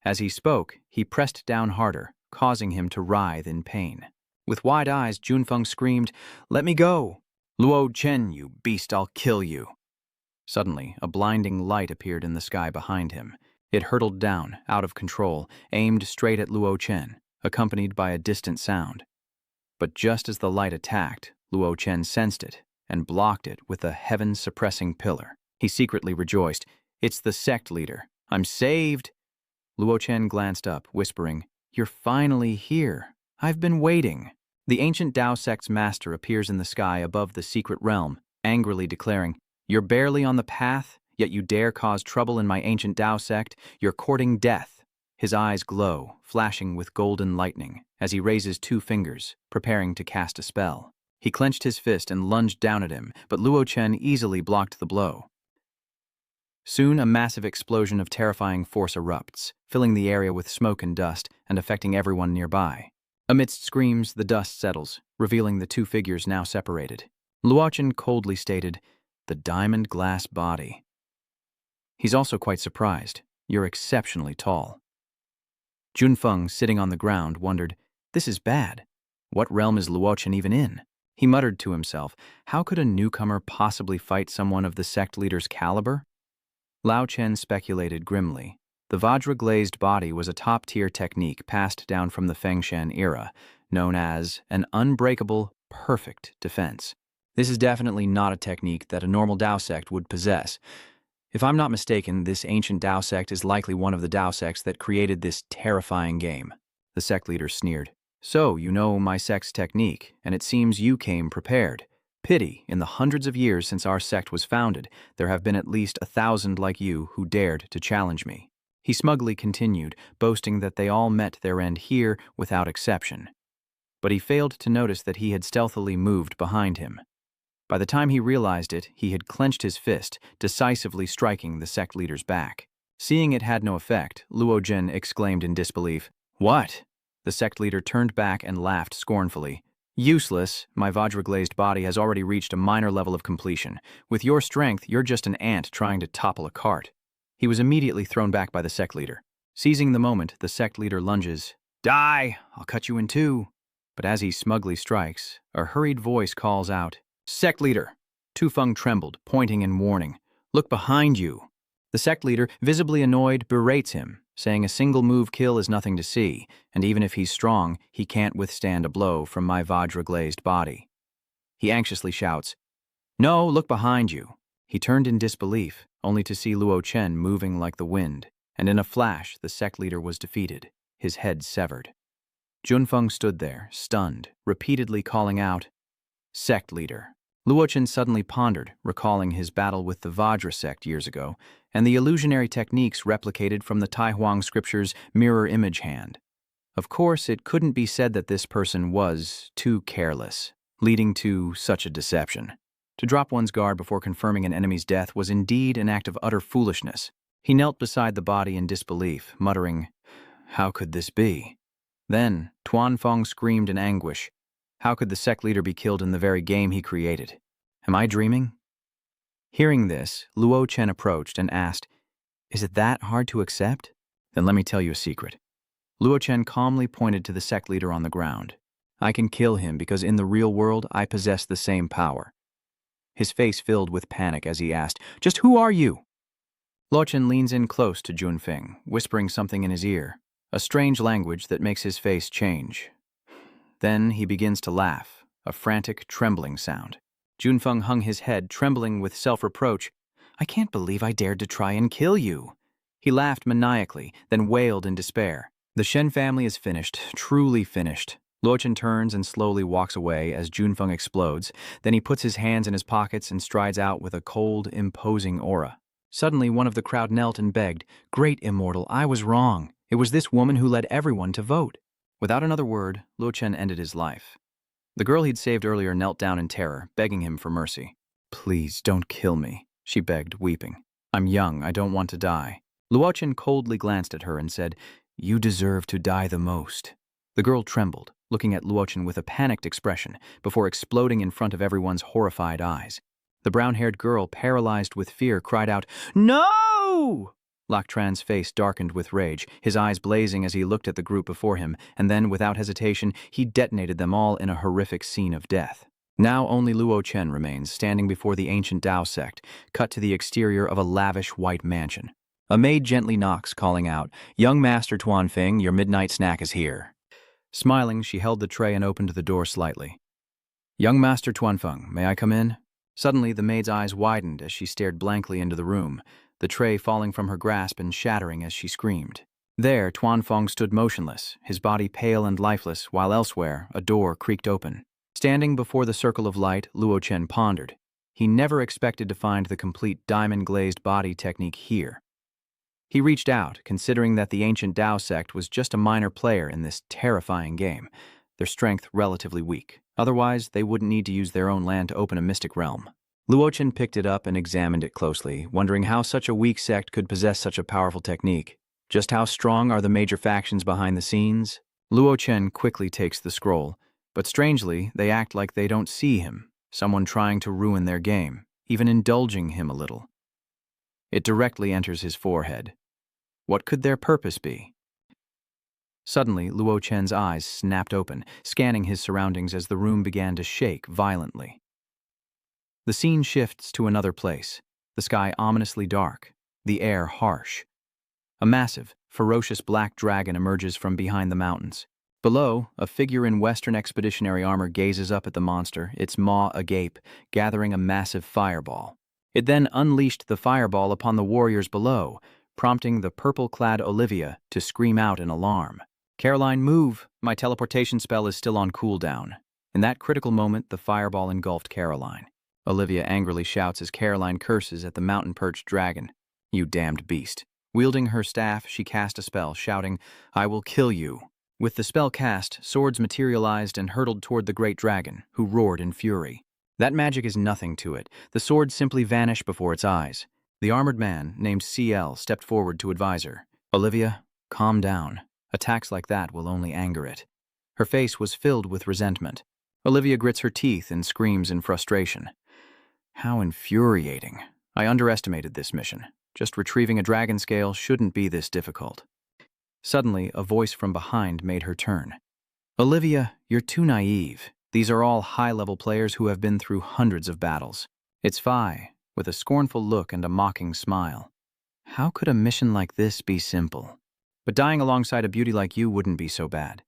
As he spoke, he pressed down harder, causing him to writhe in pain. With wide eyes, Junfeng screamed, let me go! Luo Chen, you beast, I'll kill you! Suddenly, a blinding light appeared in the sky behind him. It hurtled down, out of control, aimed straight at Luo Chen, accompanied by a distant sound. But just as the light attacked, Luo Chen sensed it and blocked it with a heaven-suppressing pillar. He secretly rejoiced, it's the sect leader. I'm saved! Luo Chen glanced up, whispering, you're finally here. I've been waiting. The ancient Tao sect's master appears in the sky above the secret realm, angrily declaring, you're barely on the path, yet you dare cause trouble in my ancient Tao sect. You're courting death. His eyes glow, flashing with golden lightning, as he raises 2 fingers, preparing to cast a spell. He clenched his fist and lunged down at him, but Luo Chen easily blocked the blow. Soon, a massive explosion of terrifying force erupts, filling the area with smoke and dust and affecting everyone nearby. Amidst screams, the dust settles, revealing the 2 figures now separated. Luo Chen coldly stated, the diamond glass body. He's also quite surprised. You're exceptionally tall. Junfeng, sitting on the ground, wondered, this is bad. What realm is Luo Chen even in? He muttered to himself, how could a newcomer possibly fight someone of the sect leader's caliber? Lao Chen speculated grimly. The Vajra-glazed body was a top-tier technique passed down from the Fengshan era, known as an unbreakable, perfect defense. This is definitely not a technique that a normal Dao sect would possess. If I'm not mistaken, this ancient Dao sect is likely one of the Dao sects that created this terrifying game. The sect leader sneered. So, you know my sect's technique, and it seems you came prepared. Pity, in the hundreds of years since our sect was founded, there have been at least 1,000 like you who dared to challenge me. He smugly continued, boasting that they all met their end here without exception. But he failed to notice that he had stealthily moved behind him. By the time he realized it, he had clenched his fist, decisively striking the sect leader's back. Seeing it had no effect, Luo Chen exclaimed in disbelief, what? The sect leader turned back and laughed scornfully. Useless, my Vajra-glazed body has already reached a minor level of completion. With your strength, you're just an ant trying to topple a cart. He was immediately thrown back by the sect leader. Seizing the moment, the sect leader lunges. Die! I'll cut you in 2. But as he smugly strikes, a hurried voice calls out, sect leader! Tufeng trembled, pointing in warning. Look behind you! The sect leader, visibly annoyed, berates him, saying a single move kill is nothing to see, and even if he's strong, he can't withstand a blow from my Vajra-glazed body. He anxiously shouts, no, look behind you. He turned in disbelief, only to see Luo Chen moving like the wind, and in a flash the sect leader was defeated, his head severed. Junfeng stood there, stunned, repeatedly calling out, "Sect leader." Luochen suddenly pondered, recalling his battle with the Vajra sect years ago, and the illusionary techniques replicated from the Taihuang scripture's mirror image hand. Of course, it couldn't be said that this person was too careless, leading to such a deception. To drop one's guard before confirming an enemy's death was indeed an act of utter foolishness. He knelt beside the body in disbelief, muttering, "How could this be?" Then, Tuanfeng screamed in anguish. How could the sect leader be killed in the very game he created? Am I dreaming? Hearing this, Luo Chen approached and asked, "Is it that hard to accept? Then let me tell you a secret." Luo Chen calmly pointed to the sect leader on the ground. "I can kill him because in the real world I possess the same power." His face filled with panic as he asked, "Just who are you?" Luo Chen leans in close to Junfeng, whispering something in his ear, a strange language that makes his face change. Then he begins to laugh, a frantic, trembling sound. Junfeng hung his head, trembling with self-reproach. "I can't believe I dared to try and kill you." He laughed maniacally, then wailed in despair. The Shen family is finished, truly finished. Luochen turns and slowly walks away as Junfeng explodes. Then he puts his hands in his pockets and strides out with a cold, imposing aura. Suddenly, one of the crowd knelt and begged, "Great Immortal, I was wrong. It was this woman who led everyone to vote." Without another word, Luochen ended his life. The girl he'd saved earlier knelt down in terror, begging him for mercy. "Please, don't kill me," she begged, weeping. "I'm young, I don't want to die." Luochen coldly glanced at her and said, "You deserve to die the most." The girl trembled, looking at Luochen with a panicked expression, before exploding in front of everyone's horrified eyes. The brown-haired girl, paralyzed with fear, cried out, "No!" Lak Tran's face darkened with rage, his eyes blazing as he looked at the group before him, and then, without hesitation, he detonated them all in a horrific scene of death. Now only Luo Chen remains, standing before the ancient Tao sect, cut to the exterior of a lavish white mansion. A maid gently knocks, calling out, "Young Master Tuanfeng, your midnight snack is here." Smiling, she held the tray and opened the door slightly. "Young Master Tuanfeng, may I come in?" Suddenly, the maid's eyes widened as she stared blankly into the room, the tray falling from her grasp and shattering as she screamed. There, Tuanfeng stood motionless, his body pale and lifeless, while elsewhere, a door creaked open. Standing before the circle of light, Luo Chen pondered. He never expected to find the complete diamond-glazed body technique here. He reached out, considering that the ancient Tao sect was just a minor player in this terrifying game, their strength relatively weak. Otherwise, they wouldn't need to use their own land to open a mystic realm. Luochen picked it up and examined it closely, wondering how such a weak sect could possess such a powerful technique. Just how strong are the major factions behind the scenes? Luochen quickly takes the scroll, but strangely, they act like they don't see him, someone trying to ruin their game, even indulging him a little. It directly enters his forehead. What could their purpose be? Suddenly, Luo Chen's eyes snapped open, scanning his surroundings as the room began to shake violently. The scene shifts to another place, the sky ominously dark, the air harsh. A massive, ferocious black dragon emerges from behind the mountains. Below, a figure in Western expeditionary armor gazes up at the monster, its maw agape, gathering a massive fireball. It then unleashed the fireball upon the warriors below, prompting the purple-clad Olivia to scream out in alarm. "Caroline, move! My teleportation spell is still on cooldown." In that critical moment, the fireball engulfed Caroline. Olivia angrily shouts as Caroline curses at the mountain-perched dragon. "You damned beast." Wielding her staff, she cast a spell, shouting, "I will kill you." With the spell cast, swords materialized and hurtled toward the great dragon, who roared in fury. That magic is nothing to it. The swords simply vanish before its eyes. The armored man, named CL, stepped forward to advise her. "Olivia, calm down. Attacks like that will only anger it." Her face was filled with resentment. Olivia grits her teeth and screams in frustration. How infuriating. I underestimated this mission. Just retrieving a dragon scale shouldn't be this difficult. Suddenly, a voice from behind made her turn. "Olivia, you're too naive. These are all high-level players who have been through hundreds of battles." It's Phi, with a scornful look and a mocking smile. "How could a mission like this be simple? But dying alongside a beauty like you wouldn't be so bad."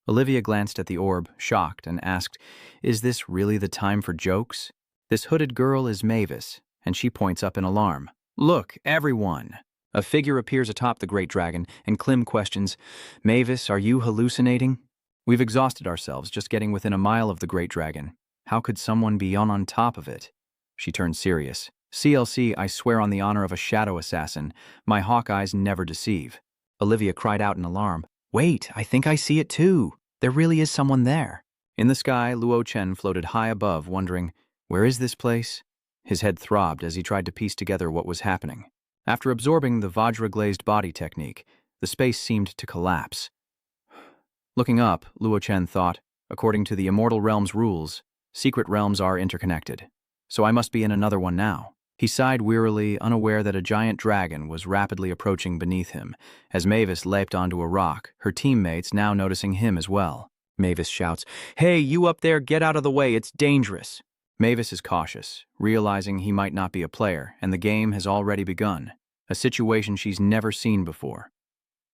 Olivia glanced at the orb, shocked, and asked, "Is this really the time for jokes? This hooded girl is Mavis," and she points up in alarm. "Look, everyone!" A figure appears atop the great dragon, and Klim questions, "Mavis, are you hallucinating?" We've exhausted ourselves just getting within a mile of the great dragon. How could someone be on top of it? She turned serious. CLC, I swear on the honor of a shadow assassin, my hawk eyes never deceive. Olivia cried out in alarm. Wait, I think I see it too. There really is someone there. In the sky, Luo Chen floated high above, wondering, where is this place? His head throbbed as he tried to piece together what was happening. After absorbing the Vajra-glazed body technique, the space seemed to collapse. Looking up, Luo Chen thought, according to the Immortal Realm's rules, secret realms are interconnected. So I must be in another one now. He sighed wearily, unaware that a giant dragon was rapidly approaching beneath him, as Mavis leaped onto a rock, her teammates now noticing him as well. Mavis shouts, "Hey, you up there, get out of the way, it's dangerous." Mavis is cautious, realizing he might not be a player, and the game has already begun, a situation she's never seen before.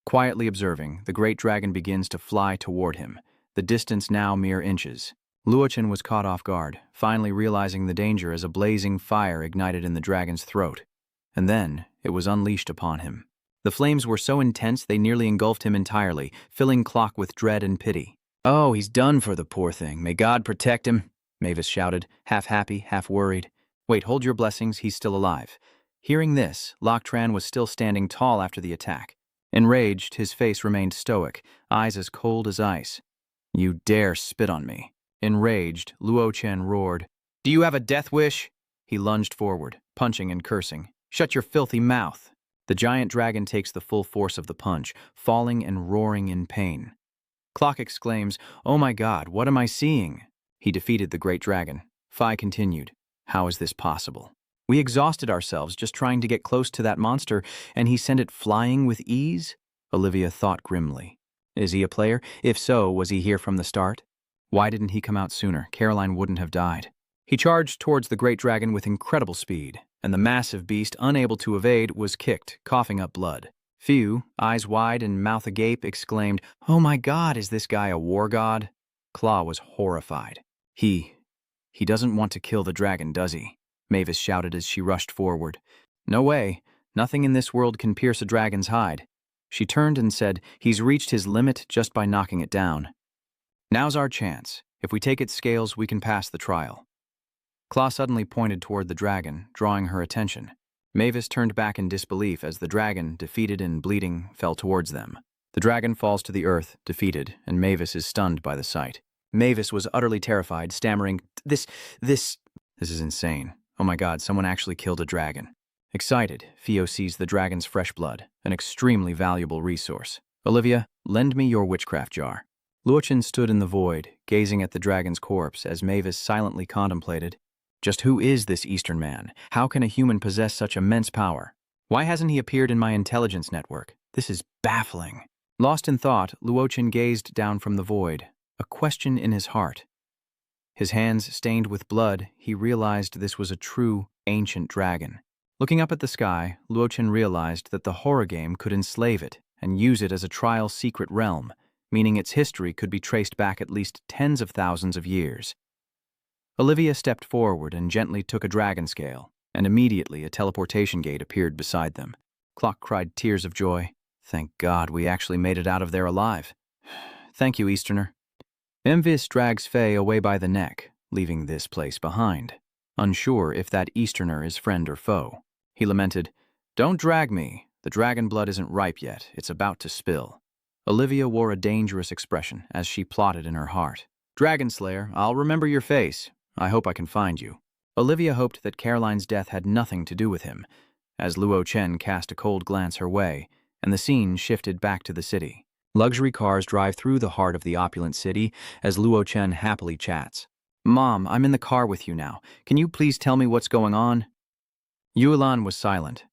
Quietly observing, the great dragon begins to fly toward him, the distance now mere inches. Luo Chen was caught off guard, finally realizing the danger as a blazing fire ignited in the dragon's throat. And then, it was unleashed upon him. The flames were so intense they nearly engulfed him entirely, filling Clock with dread and pity. "Oh, he's done for the poor thing. May God protect him," Mavis shouted, half happy, half worried. "Wait, hold your blessings, he's still alive." Hearing this, Lok Tran was still standing tall after the attack. Enraged, his face remained stoic, eyes as cold as ice. "You dare spit on me." Enraged, Luo Chen roared, "Do you have a death wish?" He lunged forward, punching and cursing. "Shut your filthy mouth." The giant dragon takes the full force of the punch, falling and roaring in pain. Clock exclaims, "Oh my God, what am I seeing?" He defeated the great dragon. Phi continued, "How is this possible? We exhausted ourselves just trying to get close to that monster, and he sent it flying with ease?" Olivia thought grimly. Is he a player? If so, was he here from the start? Why didn't he come out sooner? Caroline wouldn't have died. He charged towards the great dragon with incredible speed, and the massive beast, unable to evade, was kicked, coughing up blood. Few, eyes wide and mouth agape, exclaimed, "Oh my God, is this guy a war god?" Claw was horrified. He doesn't want to kill the dragon, does he?" Mavis shouted as she rushed forward. "No way. Nothing in this world can pierce a dragon's hide." She turned and said, "He's reached his limit just by knocking it down. Now's our chance. If we take its scales, we can pass the trial." Claw suddenly pointed toward the dragon, drawing her attention. Mavis turned back in disbelief as the dragon, defeated and bleeding, fell towards them. The dragon falls to the earth, defeated, and Mavis is stunned by the sight. Mavis was utterly terrified, stammering, This is insane. Oh my God, someone actually killed a dragon." Excited, Theo seized the dragon's fresh blood, an extremely valuable resource. "Olivia, lend me your witchcraft jar." Luo Chen stood in the void, gazing at the dragon's corpse as Mavis silently contemplated. Just who is this Eastern man? How can a human possess such immense power? Why hasn't he appeared in my intelligence network? This is baffling. Lost in thought, Luo Chen gazed down from the void, a question in his heart. His hands stained with blood, he realized this was a true, ancient dragon. Looking up at the sky, Luo Chen realized that the horror game could enslave it and use it as a trial secret realm, meaning its history could be traced back at least tens of thousands of years. Olivia stepped forward and gently took a dragon scale, and immediately a teleportation gate appeared beside them. Clock cried tears of joy. "Thank God we actually made it out of there alive." "Thank you, Easterner." Memvis drags Faye away by the neck, leaving this place behind, unsure if that Easterner is friend or foe. He lamented, "Don't drag me. The dragon blood isn't ripe yet. It's about to spill." Olivia wore a dangerous expression as she plotted in her heart. "Dragon Slayer, I'll remember your face. I hope I can find you." Olivia hoped that Caroline's death had nothing to do with him, as Luo Chen cast a cold glance her way, and the scene shifted back to the city. Luxury cars drive through the heart of the opulent city as Luo Chen happily chats. "Mom, I'm in the car with you now. Can you please tell me what's going on?" Yuelan was silent.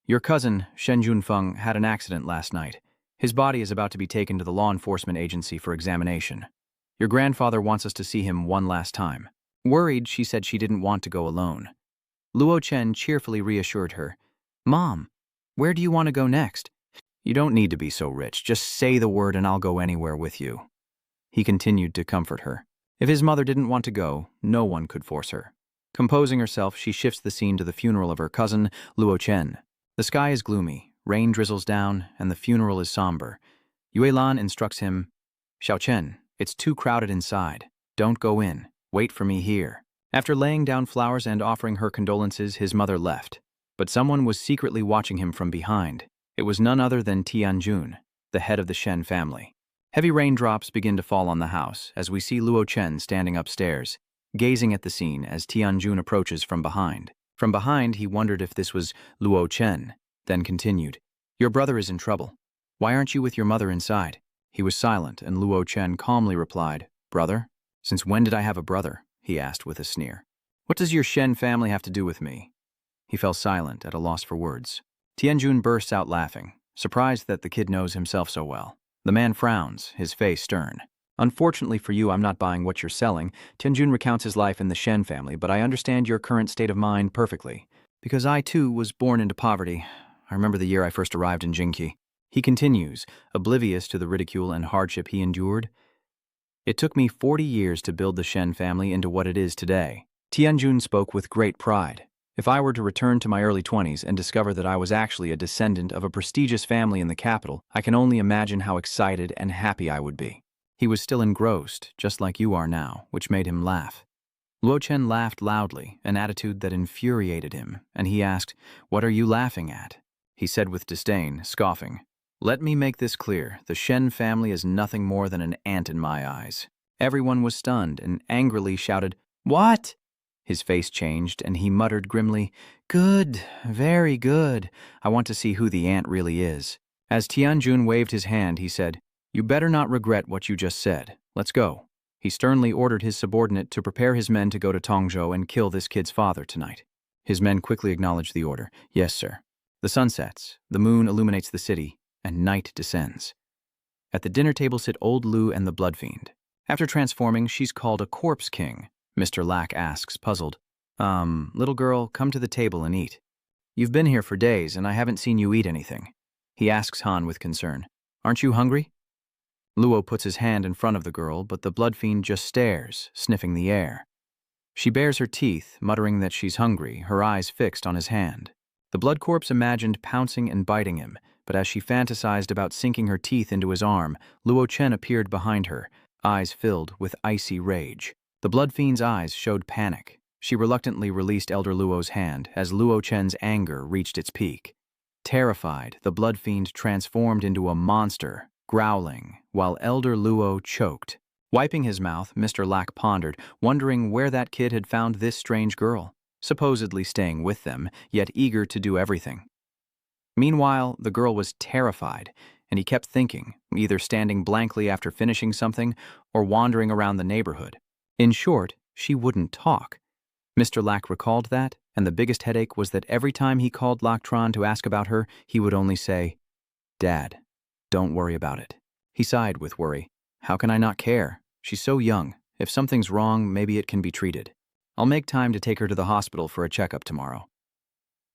"Your cousin, Shen Junfeng, had an accident last night. His body is about to be taken to the law enforcement agency for examination. Your grandfather wants us to see him one last time." Worried, she said she didn't want to go alone. Luo Chen cheerfully reassured her. "Mom, where do you want to go next?" "You don't need to be so rich. Just say the word and I'll go anywhere with you." He continued to comfort her. If his mother didn't want to go, no one could force her. Composing herself, she shifts the scene to the funeral of her cousin, Luo Chen. The sky is gloomy, rain drizzles down, and the funeral is somber. Yue Lan instructs him, "Xiao Chen, It's too crowded inside. Don't go in. Wait for me here. After laying down flowers and offering her condolences, his mother left. But someone was secretly watching him from behind. It was none other than Tianjun, the head of the Shen family. Heavy raindrops begin to fall on the house as we see Luo Chen standing upstairs, gazing at the scene as Tianjun approaches from behind. From behind, he wondered if this was Luo Chen, then continued, "Your brother is in trouble. Why aren't you with your mother inside?" He was silent, and Luo Chen calmly replied, "Brother? Since when did I have a brother?" he asked with a sneer. "What does your Shen family have to do with me?" He fell silent, at a loss for words. Tianjun bursts out laughing, surprised that the kid knows himself so well. The man frowns, his face stern. "Unfortunately for you, I'm not buying what you're selling." Tianjun recounts his life in the Shen family, "But I understand your current state of mind perfectly. Because I, too, was born into poverty. I remember the year I first arrived in Jingqi." He continues, oblivious to the ridicule and hardship he endured. "It took me 40 years to build the Shen family into what it is today." Tianjun spoke with great pride. "If I were to return to my early 20s and discover that I was actually a descendant of a prestigious family in the capital, I can only imagine how excited and happy I would be." He was still engrossed, just like you are now, which made him laugh. Luo Chen laughed loudly, an attitude that infuriated him, and he asked, "What are you laughing at?" He said with disdain, scoffing, "Let me make this clear. The Shen family is nothing more than an ant in my eyes." Everyone was stunned and angrily shouted, "What?" His face changed, and he muttered grimly, "Good, very good. I want to see who the ant really is." As Tianjun waved his hand, he said, "You better not regret what you just said. Let's go." He sternly ordered his subordinate to prepare his men to go to Tongzhou and kill this kid's father tonight. His men quickly acknowledged the order. "Yes, sir." The sun sets, the moon illuminates the city, and night descends. At the dinner table sit old Lu and the Blood Fiend. After transforming, she's called a corpse king. Mr. Lack asks, puzzled, Little girl, come to the table and eat. You've been here for days, and I haven't seen you eat anything." He asks Han with concern, "Aren't you hungry?" Luo puts his hand in front of the girl, but the Blood Fiend just stares, sniffing the air. She bares her teeth, muttering that she's hungry, her eyes fixed on his hand. The blood corpse imagined pouncing and biting him, but as she fantasized about sinking her teeth into his arm, Luo Chen appeared behind her, eyes filled with icy rage. The Blood Fiend's eyes showed panic. She reluctantly released Elder Luo's hand as Luo Chen's anger reached its peak. Terrified, the Blood Fiend transformed into a monster, growling, while Elder Luo choked. Wiping his mouth, Mr. Lack pondered, wondering where that kid had found this strange girl, supposedly staying with them, yet eager to do everything. Meanwhile, the girl was terrified, and he kept thinking, either standing blankly after finishing something or wandering around the neighborhood. In short, she wouldn't talk. Mr. Lack recalled that, and the biggest headache was that every time he called Lactron to ask about her, he would only say, "Dad, don't worry about it." He sighed with worry. "How can I not care? She's so young. If something's wrong, maybe it can be treated. I'll make time to take her to the hospital for a checkup tomorrow."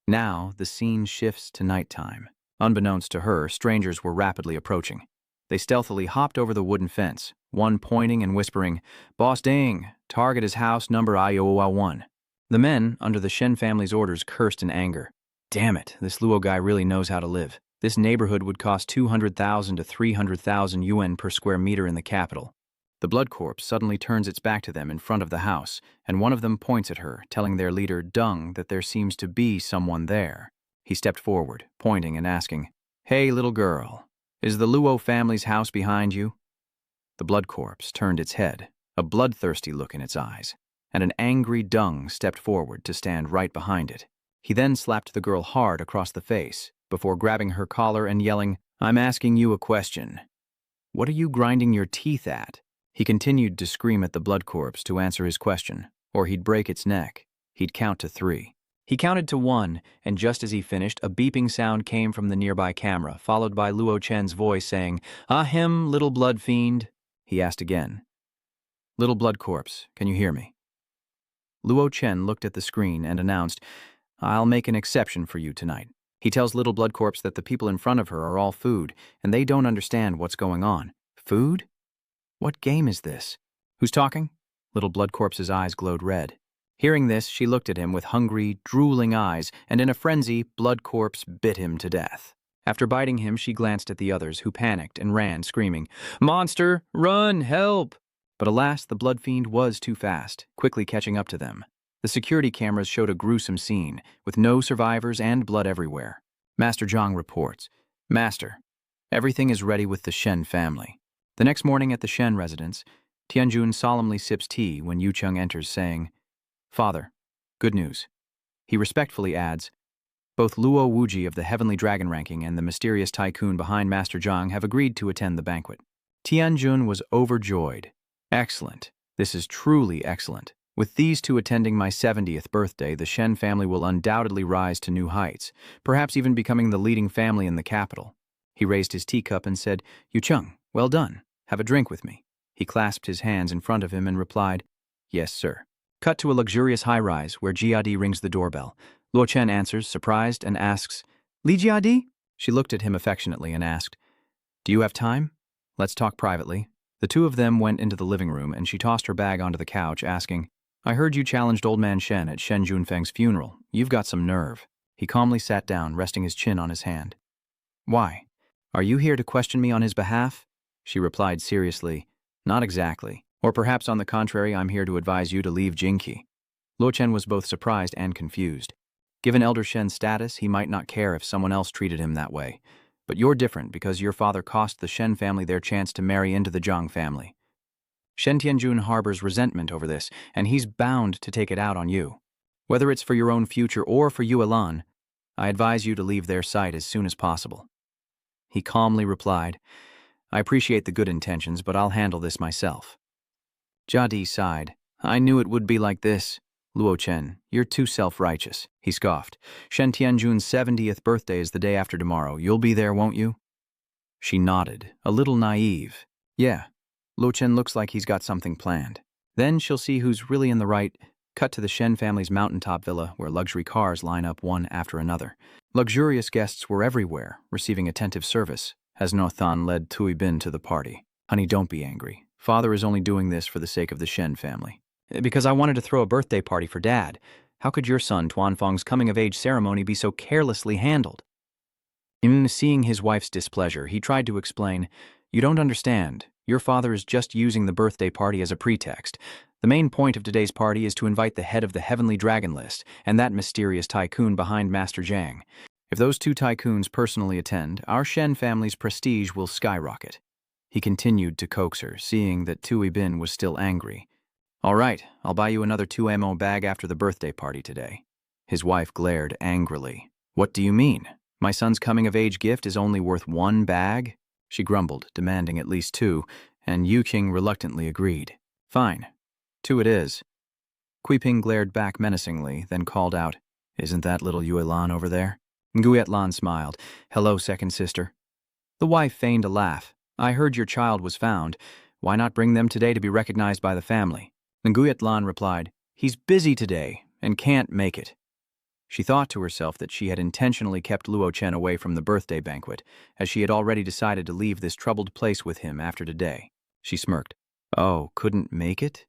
Now, the scene shifts to nighttime. Unbeknownst to her, strangers were rapidly approaching. They stealthily hopped over the wooden fence, one pointing and whispering, "Boss Ding, target is house number IOA1. The men, under the Shen family's orders, cursed in anger. "Damn it, this Luo guy really knows how to live. This neighborhood would cost 200,000 to 300,000 yuan per square meter in the capital." The blood corpse suddenly turns its back to them in front of the house, and one of them points at her, telling their leader, Dung, that there seems to be someone there. He stepped forward, pointing and asking, "Hey, little girl, is the Luo family's house behind you?" The blood corpse turned its head, a bloodthirsty look in its eyes, and an angry Dung stepped forward to stand right behind it. He then slapped the girl hard across the face, before grabbing her collar and yelling, "I'm asking you a question. What are you grinding your teeth at?" He continued to scream at the blood corpse to answer his question, or he'd break its neck. He'd count to 3. He counted to 1, and just as he finished, a beeping sound came from the nearby camera, followed by Luo Chen's voice saying, "Ahem, little blood fiend." He asked again, "Little blood corpse, can you hear me?" Luo Chen looked at the screen and announced, "I'll make an exception for you tonight." He tells Little Blood Corpse that the people in front of her are all food, and they don't understand what's going on. Food? What game is this? Who's talking? Little Blood Corpse's eyes glowed red. Hearing this, she looked at him with hungry, drooling eyes, and in a frenzy, Blood Corpse bit him to death. After biting him, she glanced at the others, who panicked and ran, screaming, "Monster! Run! Help!" But alas, the blood fiend was too fast, quickly catching up to them. The security cameras showed a gruesome scene, with no survivors and blood everywhere. Master Zhang reports, "Master, everything is ready with the Shen family." The next morning at the Shen residence, Tianjun solemnly sips tea when Yucheng enters, saying, "Father, good news." He respectfully adds, "Both Luo Wuji of the Heavenly Dragon ranking and the mysterious tycoon behind Master Zhang have agreed to attend the banquet." Tianjun was overjoyed. "Excellent. This is truly excellent. With these two attending my 70th birthday, the Shen family will undoubtedly rise to new heights, perhaps even becoming the leading family in the capital." He raised his teacup and said, "Yucheng, well done. Have a drink with me." He clasped his hands in front of him and replied, "Yes, sir." Cut to a luxurious high-rise where Jiadi rings the doorbell. Luo Chen answers, surprised, and asks, "Li Jiadi?" She looked at him affectionately and asked, "Do you have time? Let's talk privately." The two of them went into the living room, and she tossed her bag onto the couch, asking, "I heard you challenged Old Man Shen at Shen Junfeng's funeral. You've got some nerve." He calmly sat down, resting his chin on his hand. "Why? Are you here to question me on his behalf?" She replied seriously, "Not exactly. Or perhaps on the contrary, I'm here to advise you to leave Jingqi." Luo Chen was both surprised and confused. Given Elder Shen's status, he might not care if someone else treated him that way. But you're different because your father cost the Shen family their chance to marry into the Zhang family. Shen Tianjun harbors resentment over this, and he's bound to take it out on you. Whether it's for your own future or for Yue Lan, I advise you to leave their sight as soon as possible. He calmly replied, "I appreciate the good intentions, but I'll handle this myself." Jiadi sighed. "I knew it would be like this. Luo Chen, you're too self-righteous," he scoffed. "Shen Tianjun's 70th birthday is the day after tomorrow. You'll be there, won't you?" She nodded, a little naive. "Yeah, Luo Chen looks like he's got something planned. Then she'll see who's really in the right." Cut to the Shen family's mountaintop villa, where luxury cars line up one after another. Luxurious guests were everywhere, receiving attentive service, as Nothan led Tui Bin to the party. "Honey, don't be angry. Father is only doing this for the sake of the Shen family. Because I wanted to throw a birthday party for Dad. How could your son Tuanfeng's coming-of-age ceremony be so carelessly handled?" In seeing his wife's displeasure, he tried to explain, "You don't understand. Your father is just using the birthday party as a pretext. The main point of today's party is to invite the head of the Heavenly Dragon List and that mysterious tycoon behind Master Zhang. If those two tycoons personally attend, our Shen family's prestige will skyrocket." He continued to coax her, seeing that Tui Bin was still angry. "All right, I'll buy you another 2 ammo bag after the birthday party today." His wife glared angrily. "What do you mean? My son's coming-of-age gift is only worth 1 bag?" She grumbled, demanding at least 2, and Yu Qing reluctantly agreed. "Fine, 2 it is." Kui Ping glared back menacingly, then called out, "Isn't that little Yue Lan over there?" Nguyet Lan smiled. "Hello, second sister." The wife feigned a laugh. "I heard your child was found. Why not bring them today to be recognized by the family?" Nguyet Lan replied, "He's busy today and can't make it." She thought to herself that she had intentionally kept Luo Chen away from the birthday banquet, as she had already decided to leave this troubled place with him after today. She smirked. "Oh, couldn't make it?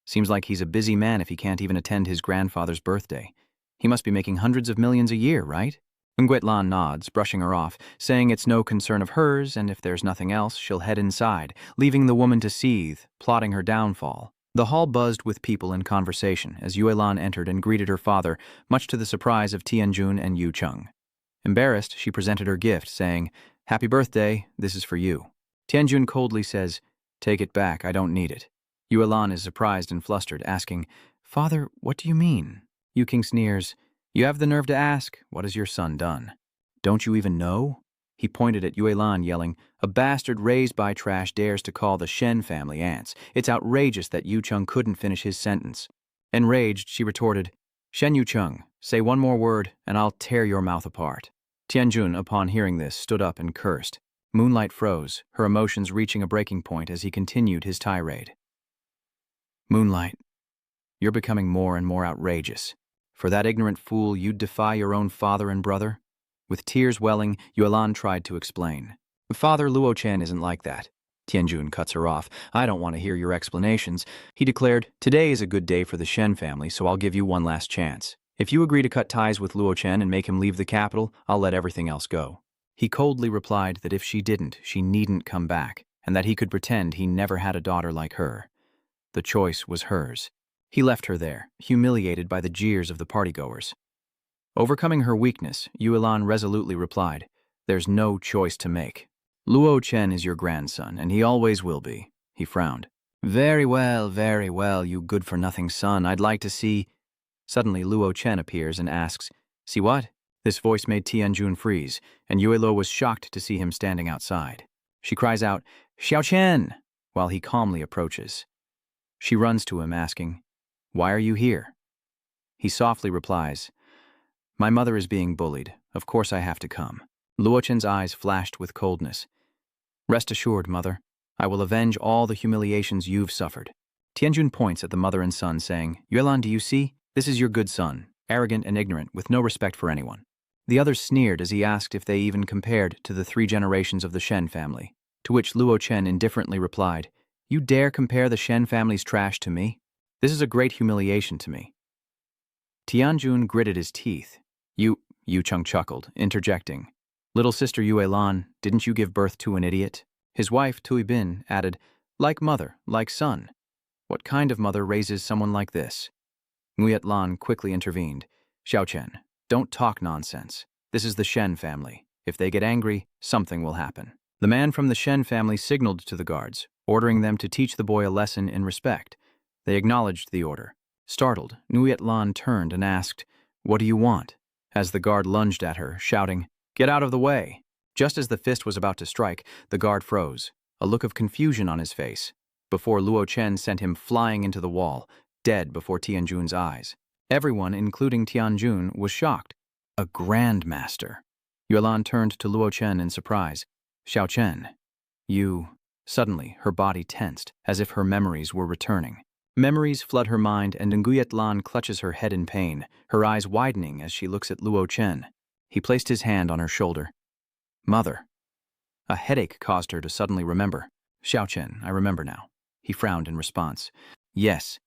Seems like he's a busy man if he can't even attend his grandfather's birthday. He must be making hundreds of millions a year, right?" Nguyet Lan nods, brushing her off, saying it's no concern of hers, and if there's nothing else, she'll head inside, leaving the woman to seethe, plotting her downfall. The hall buzzed with people in conversation as Yue Lan entered and greeted her father, much to the surprise of Tianjun and Yu Cheng. Embarrassed, she presented her gift, saying, "Happy birthday, this is for you." Tianjun coldly says, "Take it back, I don't need it." Yue Lan is surprised and flustered, asking, "Father, what do you mean?" Yu King sneers, "You have the nerve to ask, what has your son done? Don't you even know?" He pointed at Yue Lan, yelling, "A bastard raised by trash dares to call the Shen family ants. It's outrageous that Yu Cheng couldn't finish his sentence." Enraged, she retorted, "Shen Yu Cheng, say one more word, and I'll tear your mouth apart." Tianjun, upon hearing this, stood up and cursed. Moonlight froze, her emotions reaching a breaking point as he continued his tirade. "Moonlight, you're becoming more and more outrageous. For that ignorant fool, you'd defy your own father and brother?" With tears welling, Yue Lan tried to explain. "Father, Luo Chen isn't like that." Tianjun cuts her off. "I don't want to hear your explanations." He declared, "Today is a good day for the Shen family, so I'll give you one last chance. If you agree to cut ties with Luo Chen and make him leave the capital, I'll let everything else go." He coldly replied that if she didn't, she needn't come back, and that he could pretend he never had a daughter like her. The choice was hers. He left her there, humiliated by the jeers of the partygoers. Overcoming her weakness, Yuelan resolutely replied, "There's no choice to make. Luo Chen is your grandson, and he always will be." He frowned. Very well, you good-for-nothing son. I'd like to see—" Suddenly, Luo Chen appears and asks, "See what?" This voice made Tianjun freeze, and Yuelo was shocked to see him standing outside. She cries out, "Xiao Chen!" while he calmly approaches. She runs to him, asking, "Why are you here?" He softly replies, "My mother is being bullied. Of course I have to come." Luo Chen's eyes flashed with coldness. "Rest assured, mother. I will avenge all the humiliations you've suffered." Tianjun points at the mother and son, saying, "Yuelan, do you see? This is your good son, arrogant and ignorant, with no respect for anyone." The others sneered as he asked if they even compared to the 3 generations of the Shen family, to which Luo Chen indifferently replied, "You dare compare the Shen family's trash to me? This is a great humiliation to me." Tianjun gritted his teeth. Yu Cheng chuckled, interjecting, "Little sister Yuelan, didn't you give birth to an idiot?" His wife, Tui Bin, added, "Like mother, like son. What kind of mother raises someone like this?" Nguyet Lan quickly intervened. "Xiao Chen, don't talk nonsense. This is the Shen family. If they get angry, something will happen." The man from the Shen family signaled to the guards, ordering them to teach the boy a lesson in respect. They acknowledged the order. Startled, Nguyet Lan turned and asked, "What do you want?" as the guard lunged at her, shouting, "Get out of the way!" Just as the fist was about to strike, the guard froze, a look of confusion on his face, before Luo Chen sent him flying into the wall, dead before Tianjun's eyes. Everyone, including Tianjun, was shocked. A grandmaster. Yuelan turned to Luo Chen in surprise. "Xiao Chen, you—" Suddenly, her body tensed, as if her memories were returning. Memories flood her mind, and Nguyet Lan clutches her head in pain, her eyes widening as she looks at Luo Chen. He placed his hand on her shoulder. "Mother." A headache caused her to suddenly remember. "Xiao Chen, I remember now." He frowned in response. "Yes."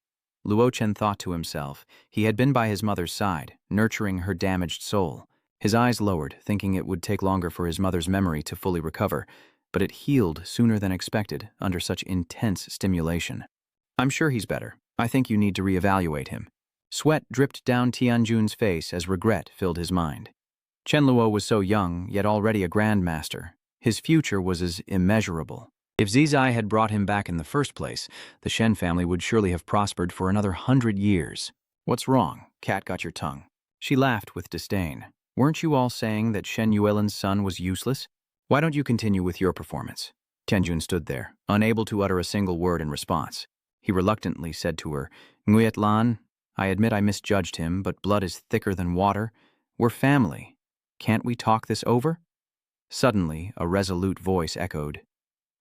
Luo Chen thought to himself. He had been by his mother's side, nurturing her damaged soul. His eyes lowered, thinking it would take longer for his mother's memory to fully recover, but it healed sooner than expected under such intense stimulation. "I'm sure he's better. I think you need to reevaluate him." Sweat dripped down Tianjun's face as regret filled his mind. Chen Luo was so young, yet already a grandmaster. His future was as immeasurable. If Zizai had brought him back in the first place, the Shen family would surely have prospered for another 100 years. "What's wrong? Cat got your tongue." She laughed with disdain. "Weren't you all saying that Shen Yuelan's son was useless? Why don't you continue with your performance?" Tianjun stood there, unable to utter a single word in response. He reluctantly said to her, "Nguyet Lan, I admit I misjudged him, but blood is thicker than water. We're family. Can't we talk this over?" Suddenly, a resolute voice echoed,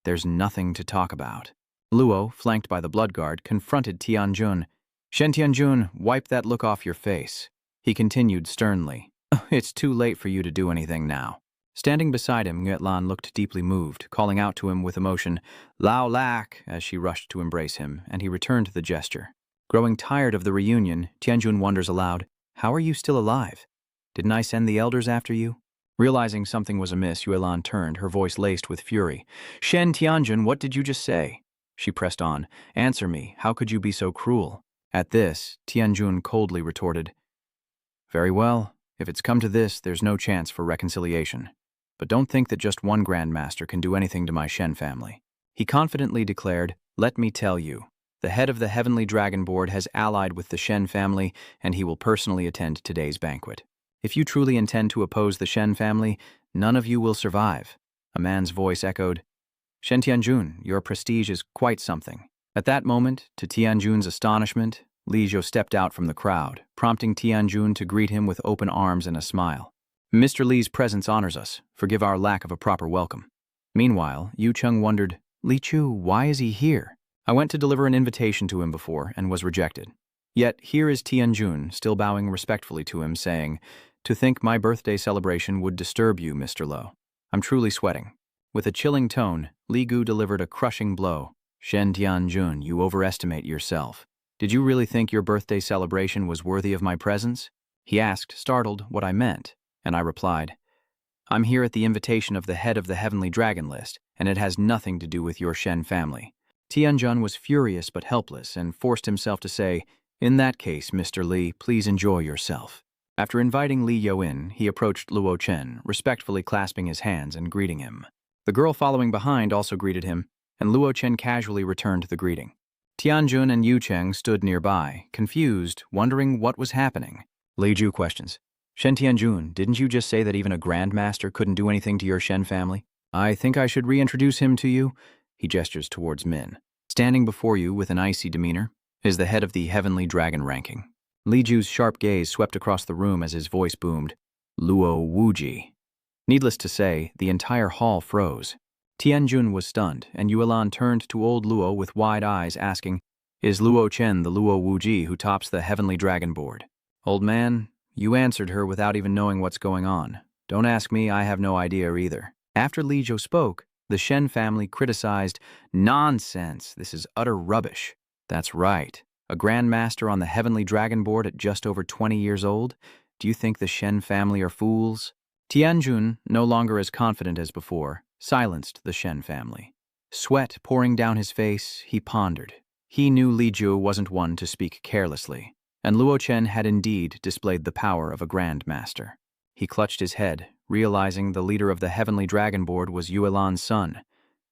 "There's nothing to talk about." Luo, flanked by the blood guard, confronted Tianjun. "Shen Tianjun, wipe that look off your face." He continued sternly, "It's too late for you to do anything now." Standing beside him, Nguyet Lan looked deeply moved, calling out to him with emotion, "Lao Lak," as she rushed to embrace him, and he returned the gesture. Growing tired of the reunion, Tianjun wonders aloud, "How are you still alive? Didn't I send the elders after you?" Realizing something was amiss, Yuelan turned, her voice laced with fury. "Shen Tianjun, what did you just say?" She pressed on. "Answer me, how could you be so cruel?" At this, Tianjun coldly retorted, "Very well. If it's come to this, there's no chance for reconciliation. But don't think that just one grandmaster can do anything to my Shen family." He confidently declared, "Let me tell you, the head of the Heavenly Dragon Board has allied with the Shen family, and he will personally attend today's banquet. If you truly intend to oppose the Shen family, none of you will survive." A man's voice echoed, "Shen Tianjun, your prestige is quite something." At that moment, to Tianjun's astonishment, Li Zhou stepped out from the crowd, prompting Tianjun to greet him with open arms and a smile. "Mr. Li's presence honors us. Forgive our lack of a proper welcome." Meanwhile, Yu Cheng wondered, "Li Chu, why is he here? I went to deliver an invitation to him before and was rejected. Yet here is Tianjun, still bowing respectfully to him, saying, 'To think my birthday celebration would disturb you, Mr. Lo. I'm truly sweating.'" With a chilling tone, Li Gu delivered a crushing blow. "Shen Tianjun, you overestimate yourself. Did you really think your birthday celebration was worthy of my presence?" He asked, startled, what I meant, and I replied, I'm here at the invitation of the head of the Heavenly Dragon List, and it has nothing to do with your Shen family. Tianjun was furious but helpless and forced himself to say, "In that case, Mr. Li, please enjoy yourself." After inviting Li Yo in, he approached Luo Chen, respectfully clasping his hands and greeting him. The girl following behind also greeted him, and Luo Chen casually returned the greeting. Tianjun and Yu Cheng stood nearby, confused, wondering what was happening. Li Ju questions. "Shen Tianjun, didn't you just say that even a grandmaster couldn't do anything to your Shen family? I think I should reintroduce him to you." He gestures towards Min. Standing before you with an icy demeanor is the head of the Heavenly Dragon ranking. Li Ju's sharp gaze swept across the room as his voice boomed, "Luo Wuji." Needless to say, the entire hall froze. Tianjun was stunned, and Yuelan turned to old Luo with wide eyes, asking, "Is Luo Chen the Luo Wuji who tops the Heavenly Dragon board?" "Old man, you answered her without even knowing what's going on. Don't ask me, I have no idea either." After Li Zhou spoke, the Shen family criticized, "Nonsense, this is utter rubbish." "That's right. A grandmaster on the Heavenly Dragon board at just over 20 years old? Do you think the Shen family are fools?" Tianjun, no longer as confident as before, silenced the Shen family. Sweat pouring down his face, he pondered. He knew Li Zhu wasn't one to speak carelessly, and Luo Chen had indeed displayed the power of a grandmaster. He clutched his head, realizing the leader of the Heavenly Dragon board was Yuelan's son.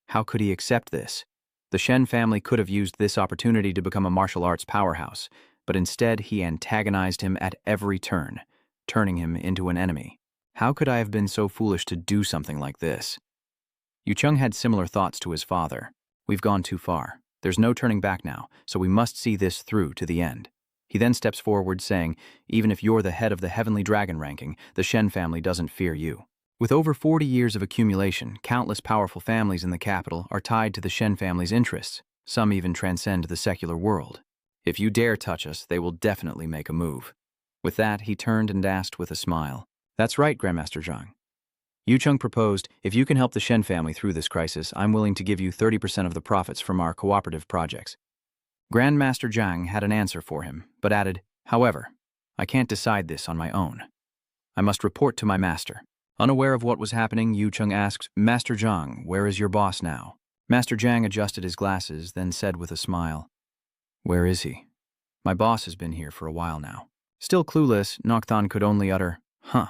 How could he accept this? The Shen family could have used this opportunity to become a martial arts powerhouse, but instead he antagonized him at every turn, turning him into an enemy. How could I have been so foolish to do something like this? Yu Cheng had similar thoughts to his father. We've gone too far. There's no turning back now, so we must see this through to the end. He then steps forward, saying, "Even if you're the head of the Heavenly Dragon ranking, the Shen family doesn't fear you." With over 40 years of accumulation, countless powerful families in the capital are tied to the Shen family's interests. Some even transcend the secular world. If you dare touch us, they will definitely make a move. With that, he turned and asked with a smile, "That's right, Grandmaster Zhang." Yu Cheng proposed, "If you can help the Shen family through this crisis, I'm willing to give you 30% of the profits from our cooperative projects." Grandmaster Zhang had an answer for him, but added, "However, I can't decide this on my own. I must report to my master." Unaware of what was happening, Yu Cheng asked, "Master Zhang, where is your boss now?" Master Zhang adjusted his glasses, then said with a smile, "Where is he? My boss has been here for a while now." Still clueless, Nocthon could only utter, "Huh."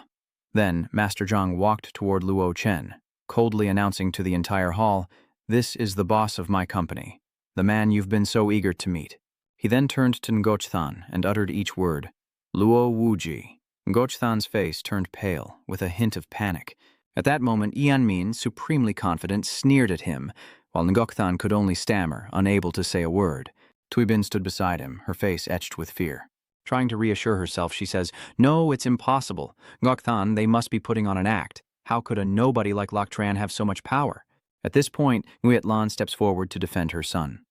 Then Master Zhang walked toward Luo Chen, coldly announcing to the entire hall, "This is the boss of my company, the man you've been so eager to meet." He then turned to Ngochthan and uttered each word, "Luo Wuji." Ngochthan's face turned pale, with a hint of panic. At that moment, Yanmin, supremely confident, sneered at him, while Ngochthan could only stammer, unable to say a word. Tuibin stood beside him, her face etched with fear. Trying to reassure herself, she says, "No, it's impossible. Ngochthan, they must be putting on an act. How could a nobody like Lok Tran have so much power?" At this point, Nguyet Lan steps forward to defend her son.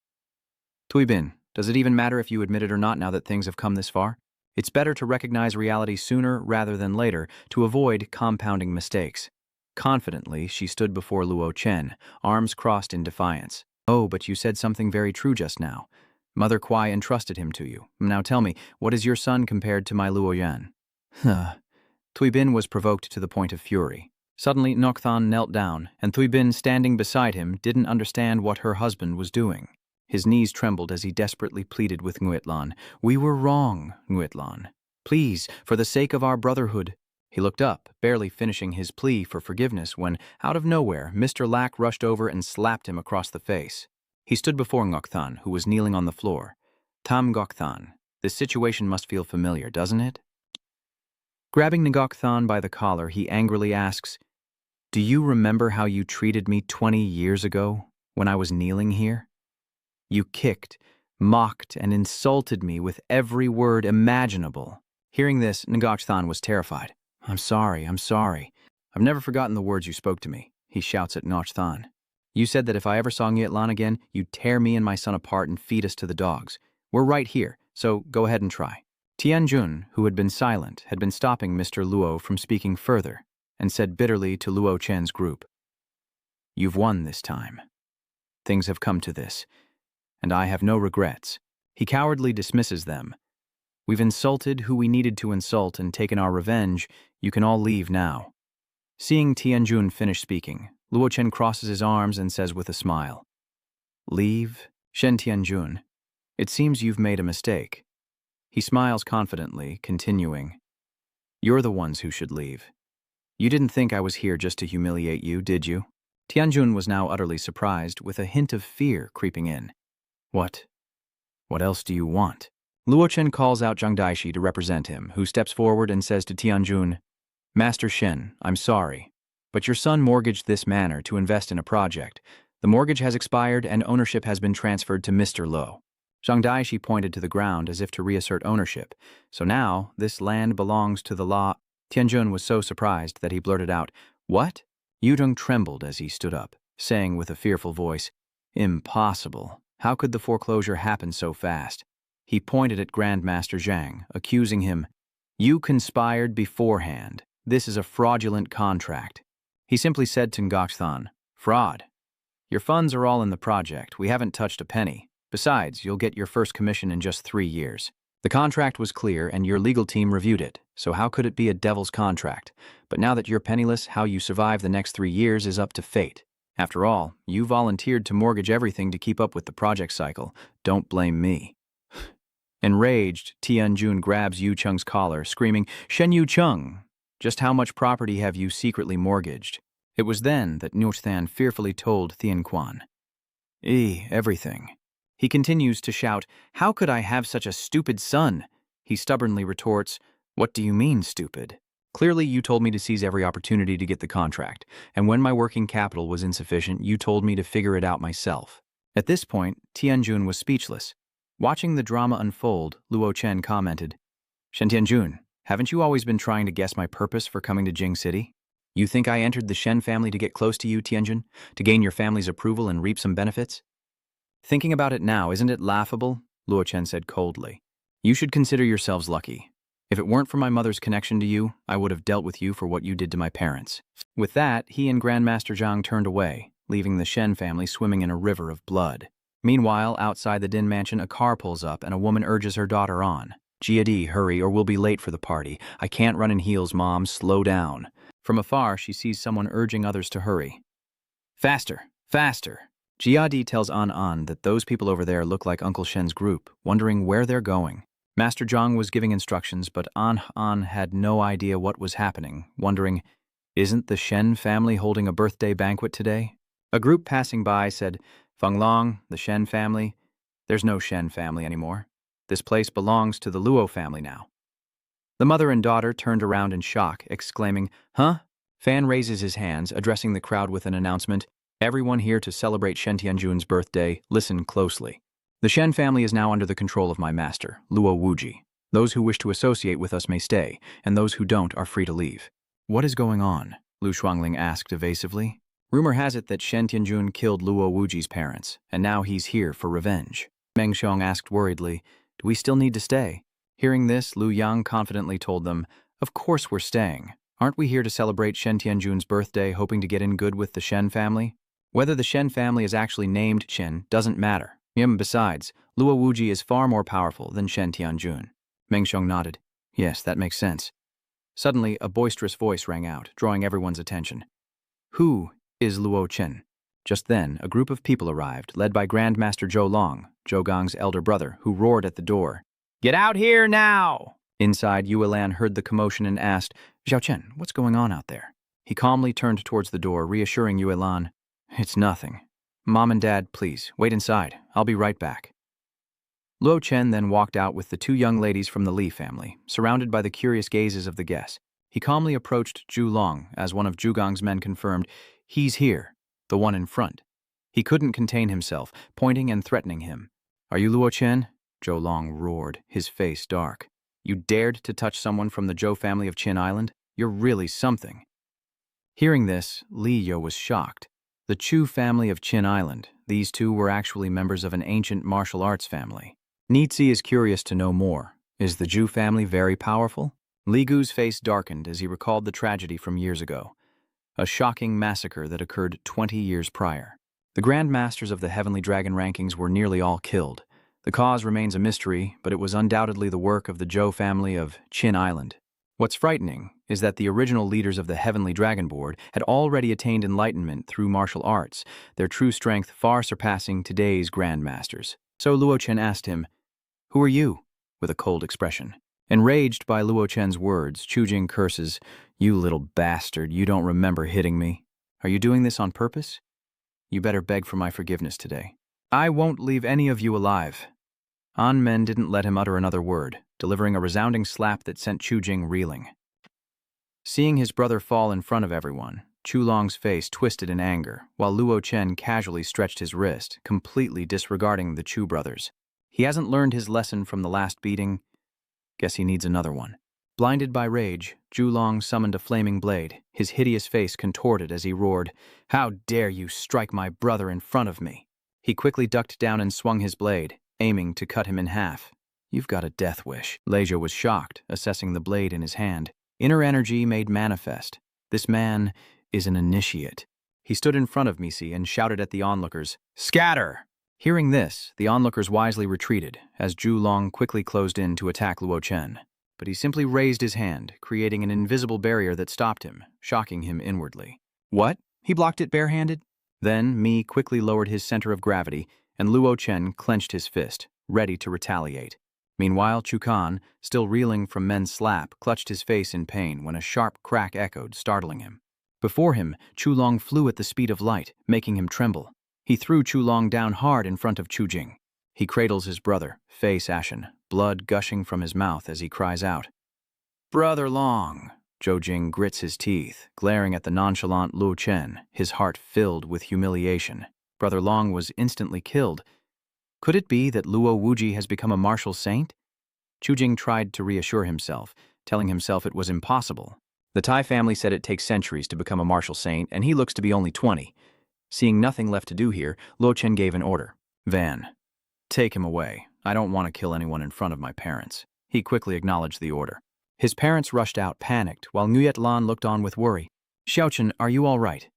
"Tuibin, does it even matter if you admit it or not now that things have come this far? It's better to recognize reality sooner rather than later to avoid compounding mistakes." Confidently, she stood before Luo Chen, arms crossed in defiance. "Oh, but you said something very true just now. Mother Kuai entrusted him to you. Now tell me, what is your son compared to my Luo Yan?" Tuibin was provoked to the point of fury. Suddenly, Nocthon knelt down, and Tuibin, standing beside him, didn't understand what her husband was doing. His knees trembled as he desperately pleaded with Nguyen, "We were wrong, Nguyen. Please, for the sake of our brotherhood." He looked up, barely finishing his plea for forgiveness when, out of nowhere, Mr. Lack rushed over and slapped him across the face. He stood before Ngochthan, who was kneeling on the floor. "Tam Ngochthan, this situation must feel familiar, doesn't it?" Grabbing Ngochthan by the collar, he angrily asks, "Do you remember how you treated me 20 years ago when I was kneeling here? You kicked, mocked, and insulted me with every word imaginable." Hearing this, Ngochthan was terrified. I'm sorry. I've never forgotten the words you spoke to me," he shouts at Ngochthan. "You said that if I ever saw Nguyet again, you'd tear me and my son apart and feed us to the dogs. We're right here, so go ahead and try." Tianjun, who had been silent, had been stopping Mr. Luo from speaking further, and said bitterly to Luo Chen's group, "You've won this time. Things have come to this, and I have no regrets." He cowardly dismisses them. "We've insulted who we needed to insult and taken our revenge. You can all leave now." Seeing Tianjun finish speaking, Luo Chen crosses his arms and says with a smile, "Leave, Shen Tianjun. It seems you've made a mistake." He smiles confidently, continuing, "You're the ones who should leave. You didn't think I was here just to humiliate you, did you?" Tianjun was now utterly surprised, with a hint of fear creeping in. What else do you want?" Luo Chen calls out Zhang Daishi to represent him, who steps forward and says to Tianjun, "Master Shen, I'm sorry, but your son mortgaged this manor to invest in a project. The mortgage has expired and ownership has been transferred to Mr. Lo." Zhang Daishi pointed to the ground as if to reassert ownership. So now, this land belongs to the law. Tianjun was so surprised that he blurted out, "What?" Yudong trembled as he stood up, saying with a fearful voice, "Impossible. How could the foreclosure happen so fast?" He pointed at Grandmaster Zhang, accusing him, "You conspired beforehand. This is a fraudulent contract." He simply said to Ngoxthan, "Fraud. Your funds are all in the project. We haven't touched a penny. Besides, you'll get your first commission in just 3 years. The contract was clear and your legal team reviewed it, so how could it be a devil's contract? But now that you're penniless, how you survive the next 3 years is up to fate. After all, you volunteered to mortgage everything to keep up with the project cycle. Don't blame me." Enraged, Tianjun grabs Yu Cheng's collar, screaming, "Shen Yu Cheng, just how much property have you secretly mortgaged?" It was then that Ngoxthan fearfully told Thien Quan, Everything." He continues to shout, "How could I have such a stupid son?" He stubbornly retorts, "What do you mean, stupid? Clearly you told me to seize every opportunity to get the contract, and when my working capital was insufficient, you told me to figure it out myself." At this point, Tianjun was speechless. Watching the drama unfold, Luo Chen commented, "Shen Tianjun, haven't you always been trying to guess my purpose for coming to Jing City? You think I entered the Shen family to get close to you, Tianjun, to gain your family's approval and reap some benefits? Thinking about it now, isn't it laughable?" Luo Chen said coldly. "You should consider yourselves lucky. If it weren't for my mother's connection to you, I would have dealt with you for what you did to my parents." With that, he and Grandmaster Zhang turned away, leaving the Shen family swimming in a river of blood. Meanwhile, outside the Din mansion, a car pulls up and a woman urges her daughter on. "Jiadi, hurry or we'll be late for the party. I can't run in heels, Mom. Slow down." From afar, she sees someone urging others to hurry. "Faster, faster." Jiadi tells An that those people over there look like Uncle Shen's group, wondering where they're going. Master Zhang was giving instructions, but An had no idea what was happening, wondering, isn't the Shen family holding a birthday banquet today? A group passing by said, "Feng Long, the Shen family. There's no Shen family anymore. This place belongs to the Luo family now." The mother and daughter turned around in shock, exclaiming, "Huh?" Fan raises his hands, addressing the crowd with an announcement, "Everyone here to celebrate Shen Tianjun's birthday, listen closely. The Shen family is now under the control of my master, Luo Wuji. Those who wish to associate with us may stay, and those who don't are free to leave." "What is going on?" Lu Shuangling asked evasively. "Rumor has it that Shen Tianjun killed Luo Wuji's parents, and now he's here for revenge." Meng Xiong asked worriedly, "Do we still need to stay?" Hearing this, Lu Yang confidently told them, "Of course we're staying. Aren't we here to celebrate Shen Tianjun's birthday, hoping to get in good with the Shen family? Whether the Shen family is actually named Shen doesn't matter. Besides, Luo Wuji is far more powerful than Shen Tianjun." Meng Xiong nodded. "Yes, that makes sense." Suddenly, a boisterous voice rang out, drawing everyone's attention. "Who is Luo Chen?" Just then, a group of people arrived, led by Grandmaster Zhou Long, Zhou Gang's elder brother, who roared at the door, "Get out here now!" Inside, Yue Lan heard the commotion and asked, "Zhao Chen, what's going on out there?" He calmly turned towards the door, reassuring Yue Lan, "It's nothing. Mom and Dad, please, wait inside. I'll be right back." Luo Chen then walked out with the 2 young ladies from the Li family, surrounded by the curious gazes of the guests. He calmly approached Zhu Long, as one of Zhu Gang's men confirmed, "He's here, the one in front." He couldn't contain himself, pointing and threatening him. "Are you Luo Chen?" Zhou Long roared, his face dark. "You dared to touch someone from the Zhou family of Qin Island? You're really something." Hearing this, Li Yo was shocked. The Chu family of Qin Island, these 2 were actually members of an ancient martial arts family. Nizi is curious to know more. Is the Zhu family very powerful? Li Gu's face darkened as he recalled the tragedy from years ago. A shocking massacre that occurred 20 years prior. The Grand Masters of the Heavenly Dragon rankings were nearly all killed. The cause remains a mystery, but it was undoubtedly the work of the Zhou family of Qin Island. What's frightening is that the original leaders of the Heavenly Dragon Board had already attained enlightenment through martial arts, their true strength far surpassing today's grandmasters. So Luo Chen asked him, "Who are you?" with a cold expression. Enraged by Luo Chen's words, Chu Jing curses, "You little bastard, you don't remember hitting me. Are you doing this on purpose? You better beg for my forgiveness today. I won't leave any of you alive." An Men didn't let him utter another word, delivering a resounding slap that sent Chu Jing reeling. Seeing his brother fall in front of everyone, Chu Long's face twisted in anger, while Luo Chen casually stretched his wrist, completely disregarding the Chu brothers. He hasn't learned his lesson from the last beating. Guess he needs another one. Blinded by rage, Chu Long summoned a flaming blade, his hideous face contorted as he roared, "How dare you strike my brother in front of me?" He quickly ducked down and swung his blade, aiming to cut him in half. "You've got a death wish." Leisure was shocked, assessing the blade in his hand. Inner energy made manifest. This man is an initiate. He stood in front of Misi and shouted at the onlookers, "Scatter!" Hearing this, the onlookers wisely retreated, as Chu Long quickly closed in to attack Luo Chen. But he simply raised his hand, creating an invisible barrier that stopped him, shocking him inwardly. What? He blocked it barehanded? Then Mi quickly lowered his center of gravity, and Luo Chen clenched his fist, ready to retaliate. Meanwhile, Chu Kan, still reeling from Men's slap, clutched his face in pain when a sharp crack echoed, startling him. Before him, Chu Long flew at the speed of light, making him tremble. He threw Chu Long down hard in front of Chu Jing. He cradles his brother, face ashen, blood gushing from his mouth as he cries out, "Brother Long!" Zhou Jing grits his teeth, glaring at the nonchalant Luo Chen, his heart filled with humiliation. Brother Long was instantly killed. Could it be that Luo Wuji has become a martial saint? Chu Jing tried to reassure himself, telling himself it was impossible. The Tai family said it takes centuries to become a martial saint, and he looks to be only 20. Seeing nothing left to do here, Luo Chen gave an order. "Van, take him away. I don't want to kill anyone in front of my parents." He quickly acknowledged the order. His parents rushed out, panicked, while Nguyet Lan looked on with worry. "Xiaochen, are you all right?"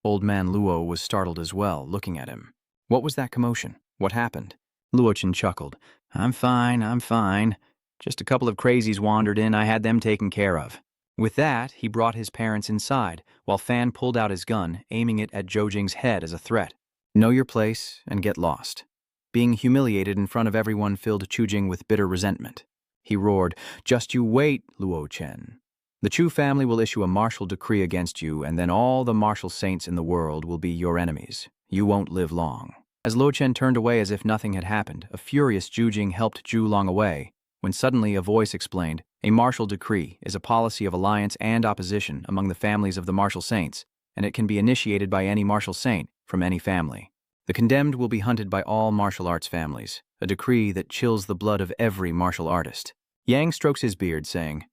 Old man Luo was startled as well, looking at him. What was that commotion? What happened? Luo Chen chuckled. I'm fine. Just a couple of crazies wandered in, I had them taken care of." With that, he brought his parents inside, while Fan pulled out his gun, aiming it at Zhou Jing's head as a threat. Know your place and get lost. Being humiliated in front of everyone filled Chu Jing with bitter resentment. He roared, "Just you wait, Luo Chen. The Chu family will issue a martial decree against you, and then all the martial saints in the world will be your enemies. You won't live long." As Luo Chen turned away as if nothing had happened, a furious Zhu Jing helped Chu Long away, when suddenly a voice explained, "A martial decree is a policy of alliance and opposition among the families of the martial saints, and it can be initiated by any martial saint from any family. The condemned will be hunted by all martial arts families, a decree that chills the blood of every martial artist." Yang strokes his beard, saying,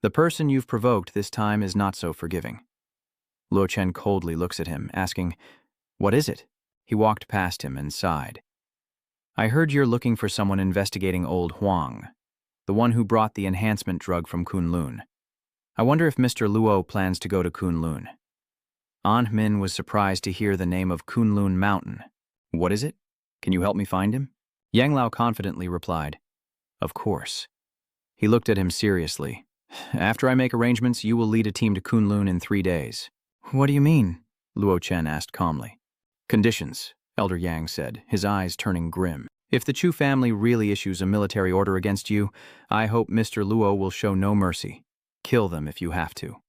"The person you've provoked this time is not so forgiving." Luo Chen coldly looks at him, asking, "What is it?" He walked past him and sighed. "I heard you're looking for someone investigating old Huang, the one who brought the enhancement drug from Kunloon. I wonder if Mr. Luo plans to go to Kunloon." An Min was surprised to hear the name of Kunloon Mountain. "What is it? Can you help me find him?" Yang Lao confidently replied, "Of course." He looked at him seriously. "After I make arrangements, you will lead a team to Kunloon in 3 days." "What do you mean?" Luo Chen asked calmly. "Conditions," Elder Yang said, his eyes turning grim. "If the Chu family really issues a military order against you, I hope Mr. Luo will show no mercy. Kill them if you have to."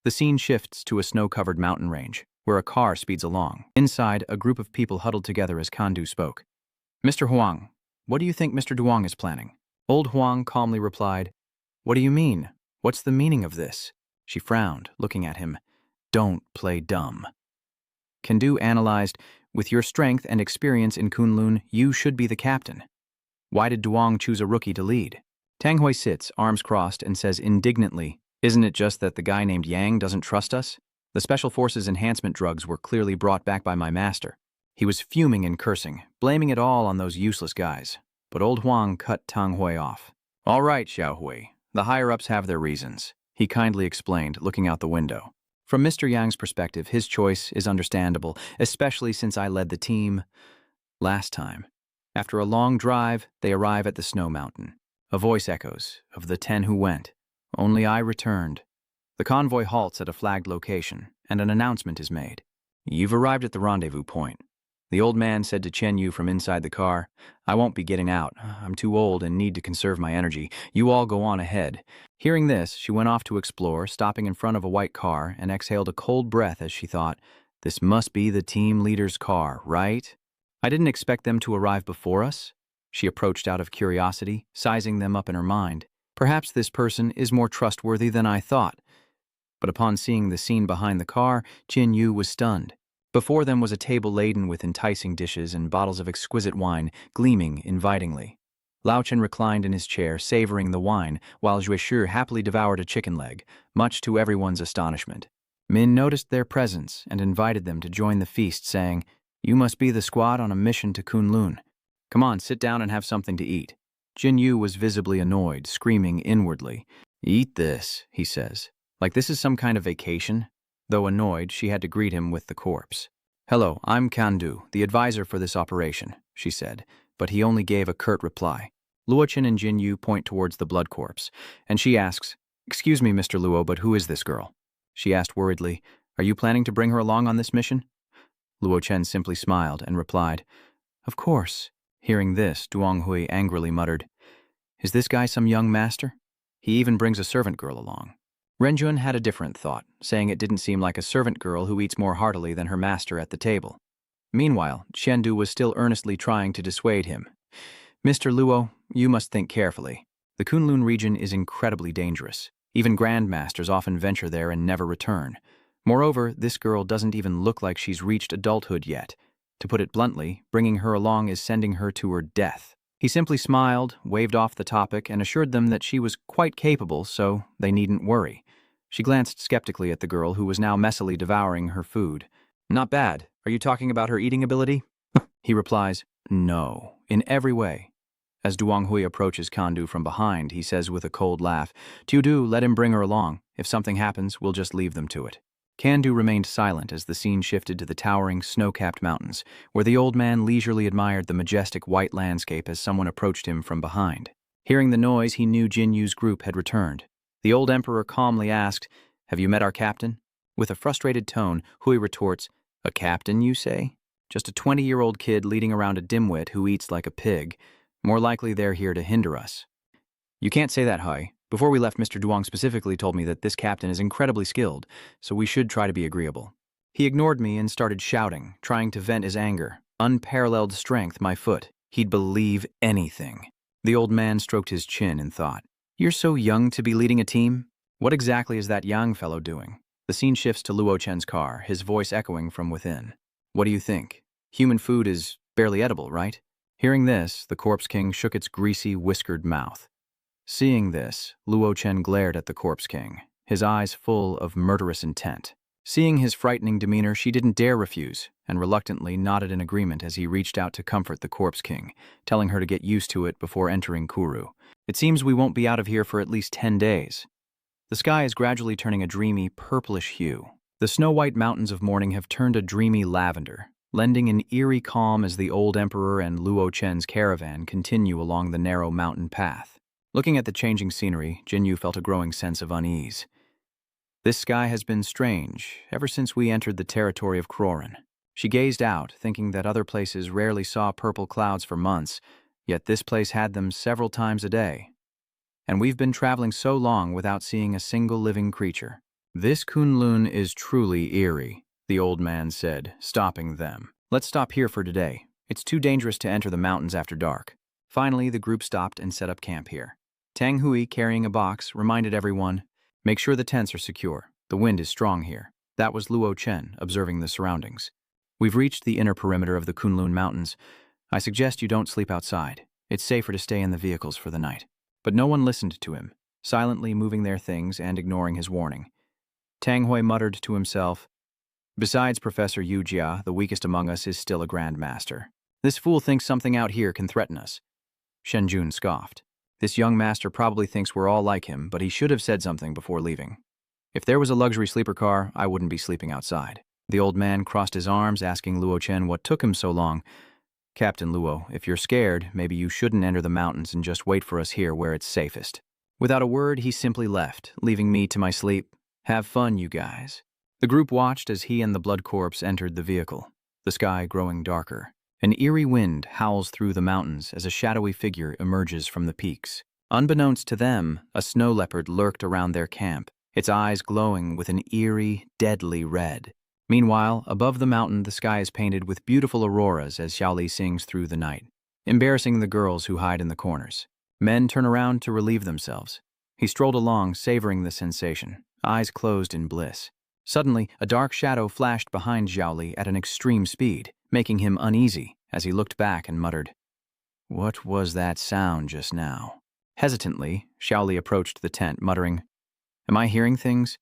The scene shifts to a snow-covered mountain range, where a car speeds along. Inside, a group of people huddled together as Kandu spoke. "Mr. Huang, what do you think Mr. Duong is planning?" Old Huang calmly replied, "What do you mean? What's the meaning of this?" She frowned, looking at him. "Don't play dumb." Kandu analyzed, "With your strength and experience in Kunloon, you should be the captain. Why did Duong choose a rookie to lead?" Tang Hui sits, arms crossed, and says indignantly, "Isn't it just that the guy named Yang doesn't trust us? The Special Forces enhancement drugs were clearly brought back by my master." He was fuming and cursing, blaming it all on those useless guys. But old Huang cut Tang Hui off. "All right, Xiao Hui, the higher-ups have their reasons," he kindly explained, looking out the window. "From Mr. Yang's perspective, his choice is understandable, especially since I led the team last time." After a long drive, they arrive at the snow mountain. A voice echoes, "Of the 10 who went, Only I returned. The convoy halts at a flagged location, and an announcement is made. You've arrived at the rendezvous point. The old man said to Chen Yu from inside the car, I won't be getting out. I'm too old and need to conserve my energy. You all go on ahead. Hearing this, she went off to explore, stopping in front of a white car and exhaled a cold breath as she thought, this must be the team leader's car, right? I didn't expect them to arrive before us. She approached out of curiosity, sizing them up in her mind. Perhaps this person is more trustworthy than I thought. But upon seeing the scene behind the car, Chen Yu was stunned. Before them was a table laden with enticing dishes and bottles of exquisite wine, gleaming invitingly. Lao Chen reclined in his chair, savoring the wine, while Jue Shi happily devoured a chicken leg, much to everyone's astonishment. Min noticed their presence and invited them to join the feast, saying, You must be the squad on a mission to Kunloon. Come on, sit down and have something to eat. Jin Yu was visibly annoyed, screaming inwardly. Eat this, he says. Like this is some kind of vacation? Though annoyed, she had to greet him with the corpse. Hello, I'm Kandu, the advisor for this operation, she said, but he only gave a curt reply. Luochen and Jin Yu point towards the blood corpse, and she asks, Excuse me, Mr. Luo, but who is this girl? She asked worriedly, Are you planning to bring her along on this mission? Luo Chen simply smiled and replied, Of course. Hearing this, Duong Hui angrily muttered, Is this guy some young master? He even brings a servant girl along. Renjun had a different thought, saying it didn't seem like a servant girl who eats more heartily than her master at the table. Meanwhile, Qiandu was still earnestly trying to dissuade him. Mr. Luo, you must think carefully. The Kunloon region is incredibly dangerous. Even grandmasters often venture there and never return. Moreover, this girl doesn't even look like she's reached adulthood yet. To put it bluntly, bringing her along is sending her to her death. He simply smiled, waved off the topic, and assured them that she was quite capable, so they needn't worry. She glanced skeptically at the girl who was now messily devouring her food. Not bad. Are you talking about her eating ability? He replies, No, in every way. As Duong Hui approaches Kandu from behind, he says with a cold laugh, Tudu, let him bring her along. If something happens, we'll just leave them to it. Kandu remained silent as the scene shifted to the towering, snow-capped mountains, where the old man leisurely admired the majestic white landscape as someone approached him from behind. Hearing the noise, he knew Jin Yu's group had returned. The old emperor calmly asked, Have you met our captain? With a frustrated tone, Hui retorts, A captain, you say? Just a 20-year-old kid leading around a dimwit who eats like a pig. More likely they're here to hinder us. You can't say that, Hui. Before we left, Mr. Duong specifically told me that this captain is incredibly skilled, so we should try to be agreeable. He ignored me and started shouting, trying to vent his anger. Unparalleled strength, my foot. He'd believe anything. The old man stroked his chin and thought, You're so young to be leading a team? What exactly is that young fellow doing? The scene shifts to Luo Chen's car, his voice echoing from within. What do you think? Human food is barely edible, right? Hearing this, the Corpse King shook its greasy, whiskered mouth. Seeing this, Luo Chen glared at the Corpse King, his eyes full of murderous intent. Seeing his frightening demeanor, she didn't dare refuse, and reluctantly nodded in agreement as he reached out to comfort the Corpse King, telling her to get used to it before entering Kuru. It seems we won't be out of here for at least 10 days. The sky is gradually turning a dreamy, purplish hue. The snow-white mountains of morning have turned a dreamy lavender, lending an eerie calm as the old emperor and Luo Chen's caravan continue along the narrow mountain path. Looking at the changing scenery, Jin Yu felt a growing sense of unease. This sky has been strange ever since we entered the territory of Kroran. She gazed out, thinking that other places rarely saw purple clouds for months, yet this place had them several times a day. And we've been traveling so long without seeing a single living creature. This Kunloon is truly eerie, the old man said, stopping them. Let's stop here for today. It's too dangerous to enter the mountains after dark. Finally, the group stopped and set up camp here. Tang Hui, carrying a box, reminded everyone, Make sure the tents are secure. The wind is strong here. That was Luo Chen, observing the surroundings. We've reached the inner perimeter of the Kunloon Mountains. I suggest you don't sleep outside. It's safer to stay in the vehicles for the night. But no one listened to him, silently moving their things and ignoring his warning. Tang Hui muttered to himself, Besides Professor Yu Jia, the weakest among us is still a Grand Master. This fool thinks something out here can threaten us. Shen Jun scoffed. This young master probably thinks we're all like him, but he should have said something before leaving. If there was a luxury sleeper car, I wouldn't be sleeping outside. The old man crossed his arms, asking Luo Chen what took him so long. Captain Luo, if you're scared, maybe you shouldn't enter the mountains and just wait for us here where it's safest. Without a word, he simply left, leaving me to my sleep. Have fun, you guys. The group watched as he and the blood corpse entered the vehicle, the sky growing darker. An eerie wind howls through the mountains as a shadowy figure emerges from the peaks. Unbeknownst to them, a snow leopard lurked around their camp, its eyes glowing with an eerie, deadly red. Meanwhile, above the mountain, the sky is painted with beautiful auroras as Xiaoli sings through the night, embarrassing the girls who hide in the corners. Men turn around to relieve themselves. He strolled along, savoring the sensation, eyes closed in bliss. Suddenly, a dark shadow flashed behind Xiaoli at an extreme speed, making him uneasy as he looked back and muttered, "What was that sound just now?" Hesitantly, Xiaoli approached the tent, muttering, "Am I hearing things?"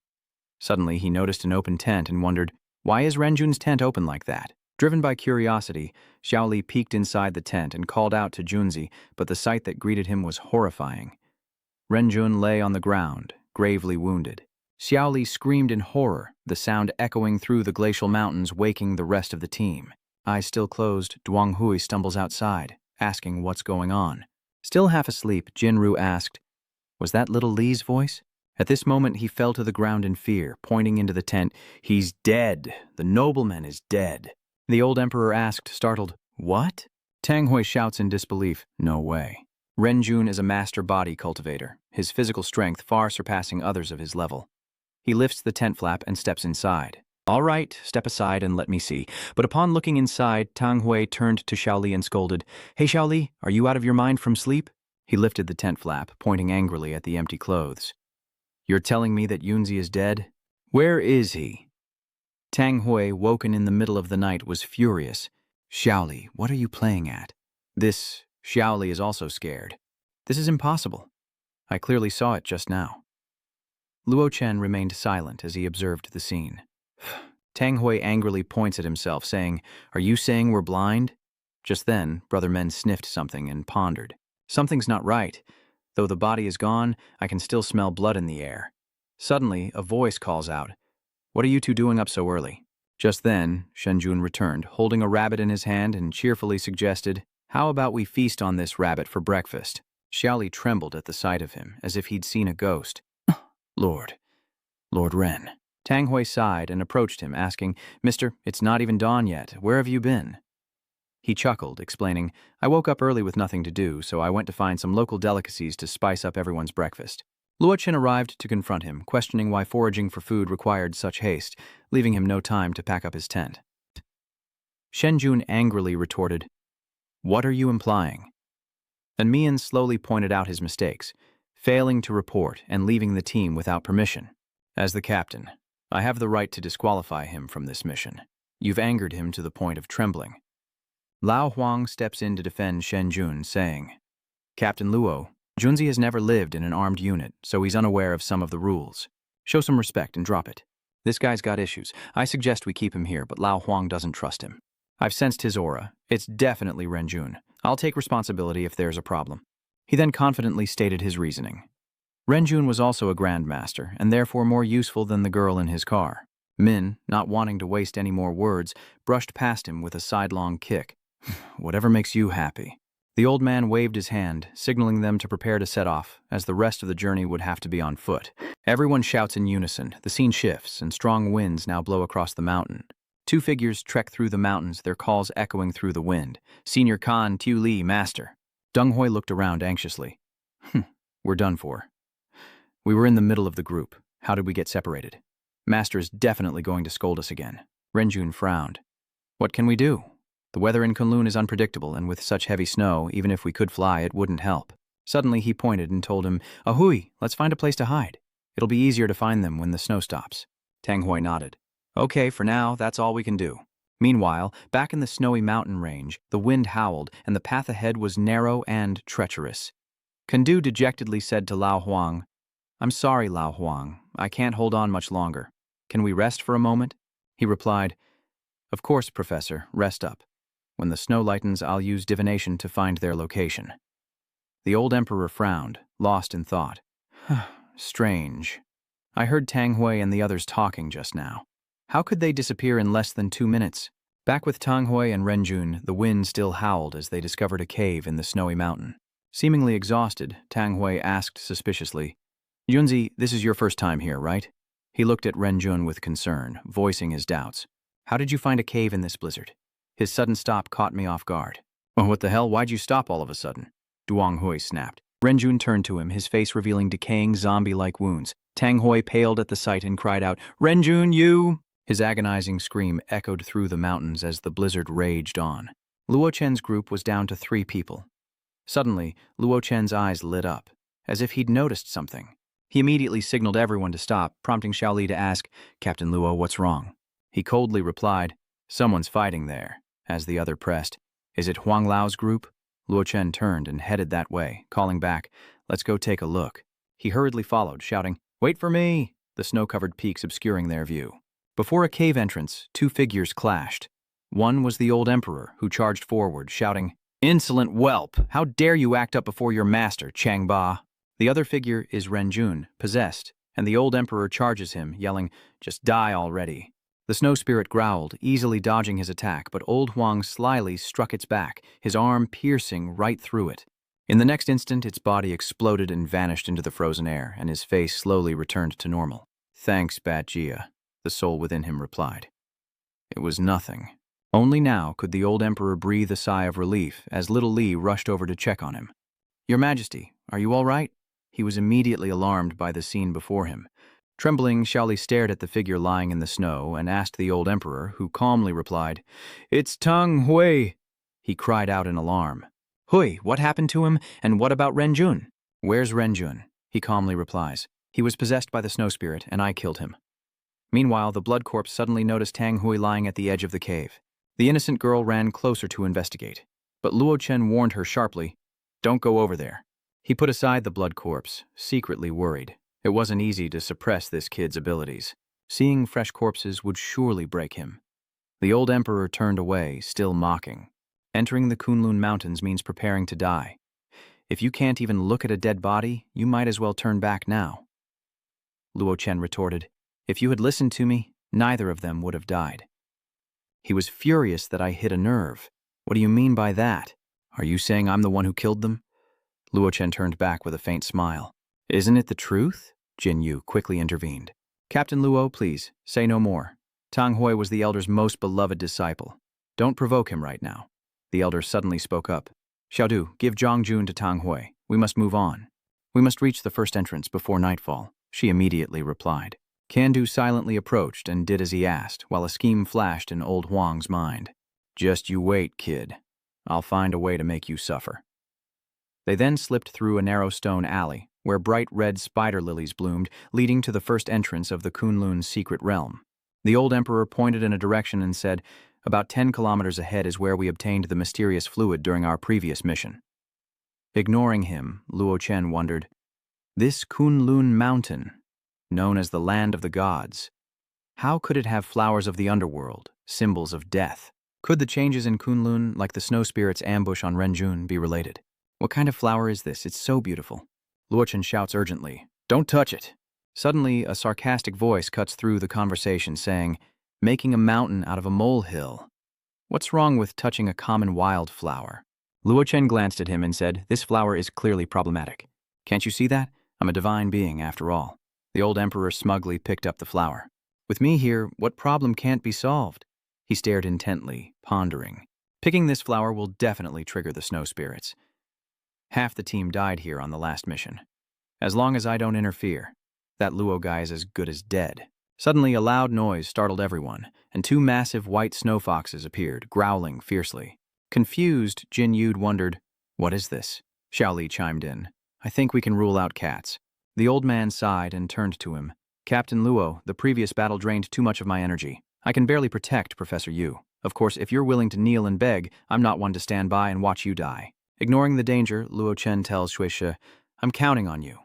Suddenly, he noticed an open tent and wondered, why is Renjun's tent open like that? Driven by curiosity, Xiaoli peeked inside the tent and called out to Junzi, but the sight that greeted him was horrifying. Renjun lay on the ground, gravely wounded. Xiaoli screamed in horror, the sound echoing through the glacial mountains, waking the rest of the team. Eyes still closed, Duang Hui stumbles outside, asking what's going on. Still half asleep, Jinru asked, "Was that little Li's voice?" At this moment, he fell to the ground in fear, pointing into the tent. "He's dead. The nobleman is dead." The old emperor asked, startled, "What?" Tang Hui shouts in disbelief, "No way." Renjun is a master body cultivator, his physical strength far surpassing others of his level. He lifts the tent flap and steps inside. "All right, step aside and let me see." But upon looking inside, Tang Hui turned to Xiaoli and scolded, "Hey Xiaoli, are you out of your mind from sleep?" He lifted the tent flap, pointing angrily at the empty clothes. "You're telling me that Yunzi is dead? Where is he?" Tang Hui, woken in the middle of the night, was furious. "Xiaoli, what are you playing at?" Xiaoli is also scared. "This is impossible. I clearly saw it just now." Luo Chen remained silent as he observed the scene. Tang Hui angrily points at himself, saying, "Are you saying we're blind?" Just then, Brother Men sniffed something and pondered. "Something's not right. Though the body is gone, I can still smell blood in the air." Suddenly, a voice calls out, "What are you two doing up so early?" Just then, Shenjun returned, holding a rabbit in his hand, and cheerfully suggested, "How about we feast on this rabbit for breakfast?" Xiaoli trembled at the sight of him, as if he'd seen a ghost. Lord Ren." Tang Hui sighed and approached him, asking, "Mister, it's not even dawn yet. Where have you been?" He chuckled, explaining, "I woke up early with nothing to do, so I went to find some local delicacies to spice up everyone's breakfast." Luo Chen arrived to confront him, questioning why foraging for food required such haste, leaving him no time to pack up his tent. Shenjun angrily retorted, "What are you implying?" And Mian slowly pointed out his mistakes, failing to report and leaving the team without permission. "As the captain, I have the right to disqualify him from this mission. You've angered him to the point of trembling." Lao Huang steps in to defend Shenjun, saying, "Captain Luo, Junzi has never lived in an armed unit, so he's unaware of some of the rules. Show some respect and drop it. This guy's got issues. I suggest we keep him here, but Lao Huang doesn't trust him. I've sensed his aura. It's definitely Renjun. I'll take responsibility if there's a problem." He then confidently stated his reasoning. Renjun was also a grandmaster, and therefore more useful than the girl in his car. Min, not wanting to waste any more words, brushed past him with a sidelong kick. "Whatever makes you happy." The old man waved his hand, signaling them to prepare to set off, as the rest of the journey would have to be on foot. Everyone shouts in unison, the scene shifts, and strong winds now blow across the mountain. Two figures trek through the mountains, their calls echoing through the wind. "Senior Khan, Tu Li, Master." Deng Hui looked around anxiously. "We're done for. We were in the middle of the group. How did we get separated? Master is definitely going to scold us again." Renjun frowned. "What can we do? The weather in Kunloon is unpredictable, and with such heavy snow, even if we could fly, it wouldn't help." Suddenly, he pointed and told him, "Ahui, let's find a place to hide. It'll be easier to find them when the snow stops." Tang Hui nodded. "Okay, for now, that's all we can do." Meanwhile, back in the snowy mountain range, the wind howled, and the path ahead was narrow and treacherous. Kandu dejectedly said to Lao Huang, "I'm sorry, Lao Huang. I can't hold on much longer. Can we rest for a moment?" He replied, "Of course, Professor, rest up. When the snow lightens, I'll use divination to find their location." The old emperor frowned, lost in thought. Strange. I heard Tang Hui and the others talking just now. How could they disappear in less than 2 minutes? Back with Tang Hui and Renjun, the wind still howled as they discovered a cave in the snowy mountain. Seemingly exhausted, Tang Hui asked suspiciously, Junzi, this is your first time here, right? He looked at Ren Jun with concern, voicing his doubts. How did you find a cave in this blizzard? His sudden stop caught me off guard. Oh, what the hell? Why'd you stop all of a sudden? Duong Hui snapped. Ren Jun turned to him, his face revealing decaying zombie-like wounds. Tang Hui paled at the sight and cried out, Ren Jun, you! His agonizing scream echoed through the mountains as the blizzard raged on. Luo Chen's group was down to 3 people. Suddenly, Luo Chen's eyes lit up, as if he'd noticed something. He immediately signaled everyone to stop, prompting Xiaoli to ask, Captain Luo, what's wrong? He coldly replied, someone's fighting there, as the other pressed. Is it Huang Lao's group? Luo Chen turned and headed that way, calling back, let's go take a look. He hurriedly followed, shouting, wait for me, the snow-covered peaks obscuring their view. Before a cave entrance, 2 figures clashed. One was the old emperor, who charged forward, shouting, insolent whelp, how dare you act up before your master, Changba? The other figure is Ren Jun, possessed, and the old emperor charges him, yelling, just die already. The snow spirit growled, easily dodging his attack, but old Huang slyly struck its back, his arm piercing right through it. In the next instant, its body exploded and vanished into the frozen air, and his face slowly returned to normal. Thanks, Bat Jia, the soul within him replied. It was nothing. Only now could the old emperor breathe a sigh of relief as little Li rushed over to check on him. Your Majesty, are you all right? He was immediately alarmed by the scene before him. Trembling, Xiaoli stared at the figure lying in the snow and asked the old emperor, who calmly replied, It's Tang Hui! He cried out in alarm. Hui, what happened to him, and what about Ren Jun? Where's Ren Jun? He calmly replies. He was possessed by the snow spirit, and I killed him. Meanwhile, the blood corpse suddenly noticed Tang Hui lying at the edge of the cave. The innocent girl ran closer to investigate, but Luo Chen warned her sharply, Don't go over there. He put aside the blood corpse, secretly worried. It wasn't easy to suppress this kid's abilities. Seeing fresh corpses would surely break him. The old emperor turned away, still mocking. Entering the Kunloon Mountains means preparing to die. If you can't even look at a dead body, you might as well turn back now. Luo Chen retorted, If you had listened to me, neither of them would have died. He was furious that I hit a nerve. What do you mean by that? Are you saying I'm the one who killed them? Luo Chen turned back with a faint smile. Isn't it the truth? Jin Yu quickly intervened. Captain Luo, please, say no more. Tang Hui was the elder's most beloved disciple. Don't provoke him right now. The elder suddenly spoke up. Xiaodu, give Zhang Jun to Tang Hui. We must move on. We must reach the first entrance before nightfall. She immediately replied. Kandu silently approached and did as he asked, while a scheme flashed in old Huang's mind. Just you wait, kid. I'll find a way to make you suffer. They then slipped through a narrow stone alley, where bright red spider lilies bloomed, leading to the first entrance of the Kunloon's secret realm. The old emperor pointed in a direction and said, About 10 kilometers ahead is where we obtained the mysterious fluid during our previous mission. Ignoring him, Luo Chen wondered, this Kunloon mountain, known as the Land of the Gods, how could it have flowers of the underworld, symbols of death? Could the changes in Kunloon, like the snow spirit's ambush on Ren Jun, be related? What kind of flower is this? It's so beautiful. Luo Chen shouts urgently, Don't touch it! Suddenly, a sarcastic voice cuts through the conversation, saying, Making a mountain out of a molehill. What's wrong with touching a common wildflower? Luo Chen glanced at him and said, This flower is clearly problematic. Can't you see that? I'm a divine being, after all. The old emperor smugly picked up the flower. With me here, what problem can't be solved? He stared intently, pondering. Picking this flower will definitely trigger the snow spirits. Half the team died here on the last mission. As long as I don't interfere, that Luo guy is as good as dead. Suddenly, a loud noise startled everyone, and 2 massive white snow foxes appeared, growling fiercely. Confused, Jin Yu wondered, What is this? Xiaoli chimed in. I think we can rule out cats. The old man sighed and turned to him. Captain Luo, the previous battle drained too much of my energy. I can barely protect Professor Yu. Of course, if you're willing to kneel and beg, I'm not one to stand by and watch you die. Ignoring the danger, Luo Chen tells Shueisha, I'm counting on you.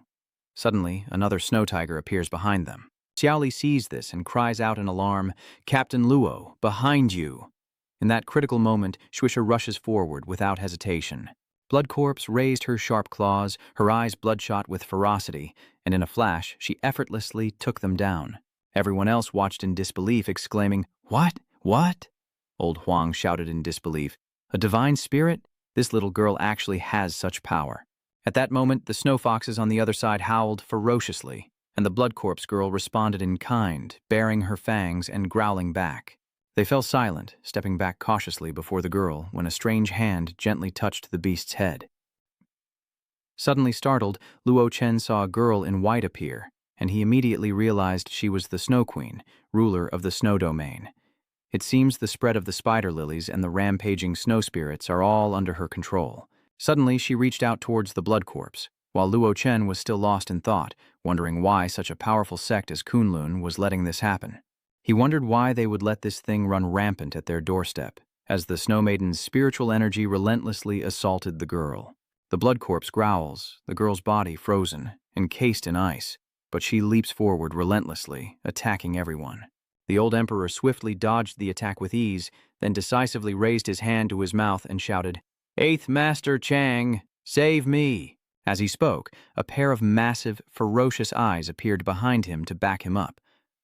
Suddenly, another snow tiger appears behind them. Xiaoli sees this and cries out in alarm, Captain Luo, behind you! In that critical moment, Shueisha rushes forward without hesitation. Blood Corpse raised her sharp claws, her eyes bloodshot with ferocity, and in a flash, she effortlessly took them down. Everyone else watched in disbelief, exclaiming, What? What? Old Huang shouted in disbelief. A divine spirit? This little girl actually has such power. At that moment, the snow foxes on the other side howled ferociously, and the blood corpse girl responded in kind, baring her fangs and growling back. They fell silent, stepping back cautiously before the girl when a strange hand gently touched the beast's head. Suddenly startled, Luo Chen saw a girl in white appear, and he immediately realized she was the Snow Queen, ruler of the Snow Domain. It seems the spread of the spider lilies and the rampaging snow spirits are all under her control. Suddenly, she reached out towards the blood corpse, while Luo Chen was still lost in thought, wondering why such a powerful sect as Kunloon was letting this happen. He wondered why they would let this thing run rampant at their doorstep, as the Snow Maiden's spiritual energy relentlessly assaulted the girl. The blood corpse growls, the girl's body frozen, encased in ice, but she leaps forward relentlessly, attacking everyone. The old emperor swiftly dodged the attack with ease, then decisively raised his hand to his mouth and shouted, "Eighth Master Chang, save me!" As he spoke, a pair of massive, ferocious eyes appeared behind him to back him up,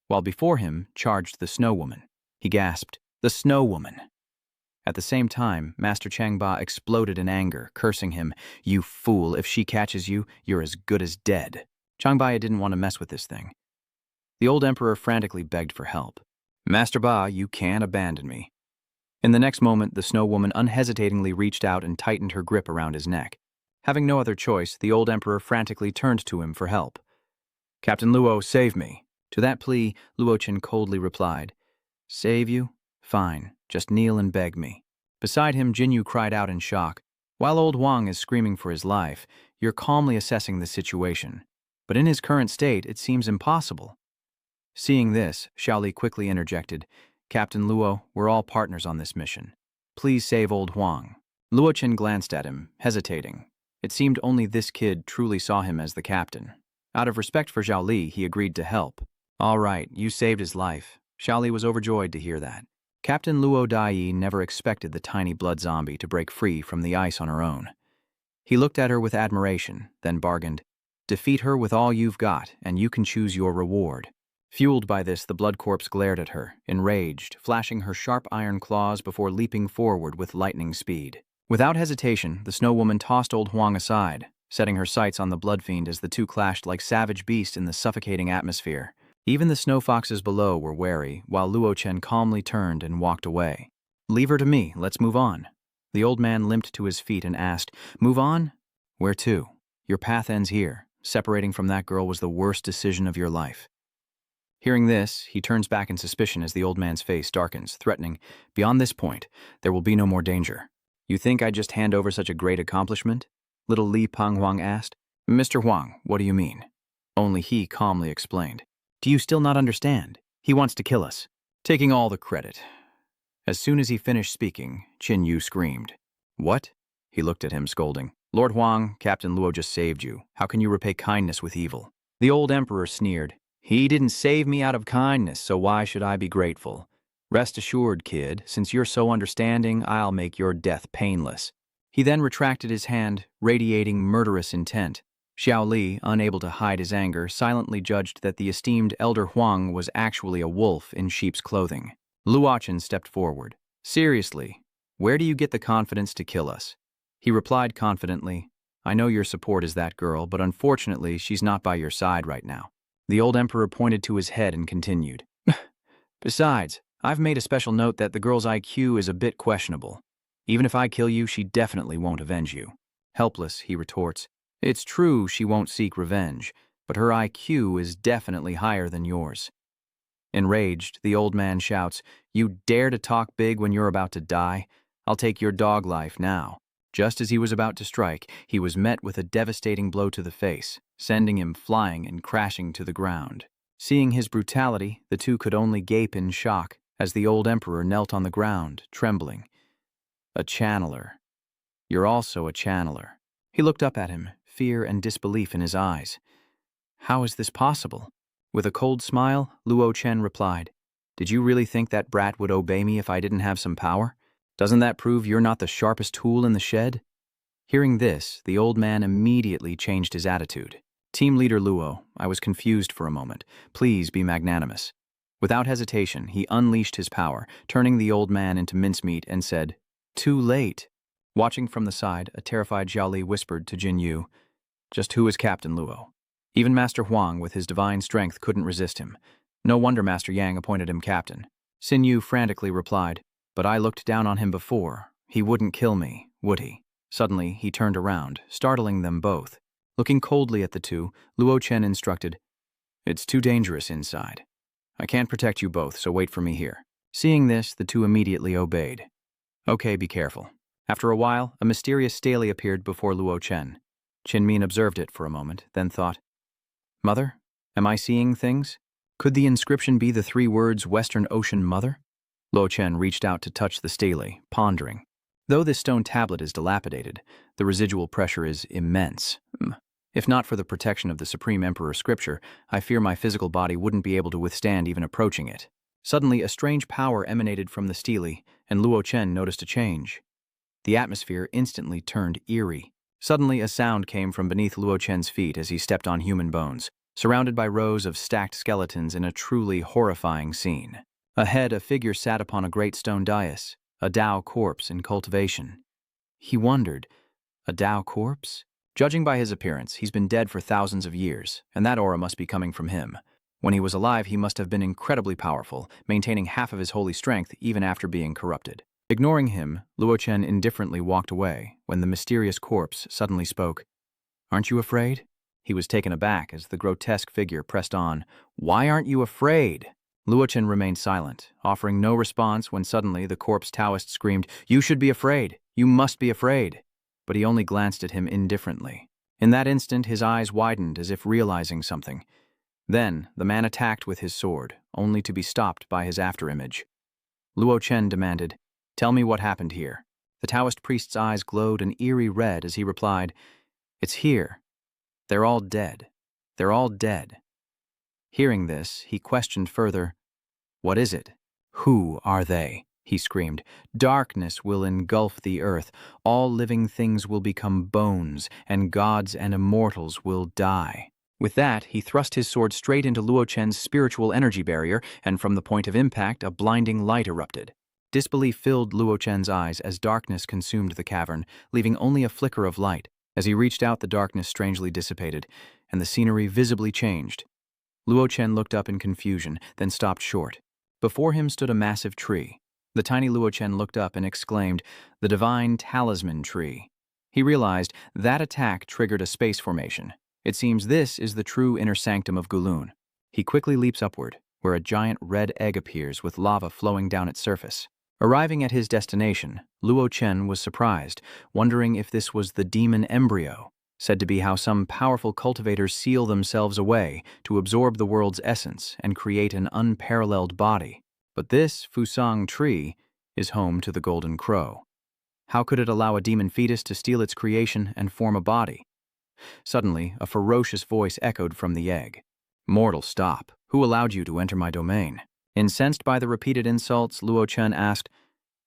while before him charged the Snow Woman. He gasped, "The Snow Woman!" At the same time, Master Changba exploded in anger, cursing him, "You fool, if she catches you, you're as good as dead." Changbaya didn't want to mess with this thing. The old emperor frantically begged for help. "Master Ba, you can't abandon me." In the next moment, the Snow Woman unhesitatingly reached out and tightened her grip around his neck. Having no other choice, the old emperor frantically turned to him for help. "Captain Luo, save me." To that plea, Luo Chen coldly replied, "Save you? Fine, just kneel and beg me." Beside him, Jinyu cried out in shock. "While old Huang is screaming for his life, you're calmly assessing the situation. But in his current state, it seems impossible." Seeing this, Xiaoli quickly interjected, "Captain Luo, we're all partners on this mission. Please save old Huang." Luo Chen glanced at him, hesitating. It seemed only this kid truly saw him as the captain. Out of respect for Zhao Li, he agreed to help. "All right, you saved his life." Xiaoli was overjoyed to hear that. Captain Luo Dai never expected the tiny blood zombie to break free from the ice on her own. He looked at her with admiration, then bargained, "Defeat her with all you've got, and you can choose your reward." Fueled by this, the blood corpse glared at her, enraged, flashing her sharp iron claws before leaping forward with lightning speed. Without hesitation, the Snow Woman tossed old Huang aside, setting her sights on the blood fiend as the two clashed like savage beasts in the suffocating atmosphere. Even the snow foxes below were wary, while Luo Chen calmly turned and walked away. "Leave her to me, let's move on." The old man limped to his feet and asked, "Move on? Where to? Your path ends here. Separating from that girl was the worst decision of your life." Hearing this, he turns back in suspicion as the old man's face darkens, threatening, "Beyond this point, there will be no more danger." "You think I'd just hand over such a great accomplishment?" Little Li Peng Huang asked. "Mr. Huang, what do you mean?" Only he calmly explained. "Do you still not understand? He wants to kill us, taking all the credit." As soon as he finished speaking, Qin Yu screamed. "What?" He looked at him, scolding. "Lord Huang, Captain Luo just saved you. How can you repay kindness with evil?" The old emperor sneered. "He didn't save me out of kindness, so why should I be grateful? Rest assured, kid, since you're so understanding, I'll make your death painless." He then retracted his hand, radiating murderous intent. Xiao Li, unable to hide his anger, silently judged that the esteemed Elder Huang was actually a wolf in sheep's clothing. Luo Chen stepped forward. "Seriously, where do you get the confidence to kill us?" He replied confidently, "I know your support is that girl, but unfortunately she's not by your side right now." The old emperor pointed to his head and continued, "Besides, I've made a special note that the girl's IQ is a bit questionable. Even if I kill you, she definitely won't avenge you." Helpless, he retorts, "It's true she won't seek revenge, but her IQ is definitely higher than yours." Enraged, the old man shouts, "You dare to talk big when you're about to die? I'll take your dog life now." Just as he was about to strike, he was met with a devastating blow to the face, sending him flying and crashing to the ground. Seeing his brutality, the two could only gape in shock as the old emperor knelt on the ground, trembling. "A channeler. You're also a channeler." He looked up at him, fear and disbelief in his eyes. "How is this possible?" With a cold smile, Luo Chen replied, "Did you really think that brat would obey me if I didn't have some power? Doesn't that prove you're not the sharpest tool in the shed?" Hearing this, the old man immediately changed his attitude. "Team leader Luo, I was confused for a moment. Please be magnanimous." Without hesitation, he unleashed his power, turning the old man into mincemeat and said, "Too late." Watching from the side, a terrified Zhao Li whispered to Jin Yu, Just who is Captain Luo? Even Master Huang, with his divine strength, couldn't resist him. No wonder Master Yang appointed him captain. Xin Yu frantically replied, "But I looked down on him before. He wouldn't kill me, would he?" Suddenly, he turned around, startling them both. Looking coldly at the two, Luo Chen instructed, "It's too dangerous inside. I can't protect you both, so wait for me here." Seeing this, the two immediately obeyed. "Okay, be careful." After a while, a mysterious stele appeared before Luo Chen. Qin Min observed it for a moment, then thought, "Mother, am I seeing things? Could the inscription be the 3 words Western Ocean Mother?" Luo Chen reached out to touch the stele, pondering. Though this stone tablet is dilapidated, the residual pressure is immense. If not for the protection of the Supreme Emperor scripture, I fear my physical body wouldn't be able to withstand even approaching it. Suddenly, a strange power emanated from the stele, and Luo Chen noticed a change. The atmosphere instantly turned eerie. Suddenly, a sound came from beneath Luo Chen's feet as he stepped on human bones, surrounded by rows of stacked skeletons in a truly horrifying scene. Ahead, a figure sat upon a great stone dais, a Tao corpse in cultivation. He wondered, a Tao corpse? Judging by his appearance, he's been dead for thousands of years, and that aura must be coming from him. When he was alive, he must have been incredibly powerful, maintaining half of his holy strength even after being corrupted. Ignoring him, Luo Chen indifferently walked away when the mysterious corpse suddenly spoke. "Aren't you afraid?" He was taken aback as the grotesque figure pressed on. "Why aren't you afraid?" Luo Chen remained silent, offering no response when suddenly the corpse Taoist screamed, "You should be afraid! You must be afraid!" But he only glanced at him indifferently. In that instant, his eyes widened as if realizing something. Then, the man attacked with his sword, only to be stopped by his afterimage. Luo Chen demanded, "Tell me what happened here." The Taoist priest's eyes glowed an eerie red as he replied, "It's here. They're all dead. They're all dead." Hearing this, he questioned further, "What is it? Who are they?" he screamed. "Darkness will engulf the earth. All living things will become bones, and gods and immortals will die." With that, he thrust his sword straight into Luo Chen's spiritual energy barrier, and from the point of impact, a blinding light erupted. Disbelief filled Luo Chen's eyes as darkness consumed the cavern, leaving only a flicker of light. As he reached out, the darkness strangely dissipated, and the scenery visibly changed. Luo Chen looked up in confusion, then stopped short. Before him stood a massive tree. The tiny Luo Chen looked up and exclaimed, "The divine talisman tree." He realized that attack triggered a space formation. It seems this is the true inner sanctum of Kunloon. He quickly leaps upward, where a giant red egg appears with lava flowing down its surface. Arriving at his destination, Luo Chen was surprised, wondering if this was the demon embryo, said to be how some powerful cultivators seal themselves away to absorb the world's essence and create an unparalleled body. But this Fusang tree is home to the golden crow. How could it allow a demon fetus to steal its creation and form a body? Suddenly, a ferocious voice echoed from the egg. "Mortal, stop. Who allowed you to enter my domain?" Incensed by the repeated insults, Luo Chen asked,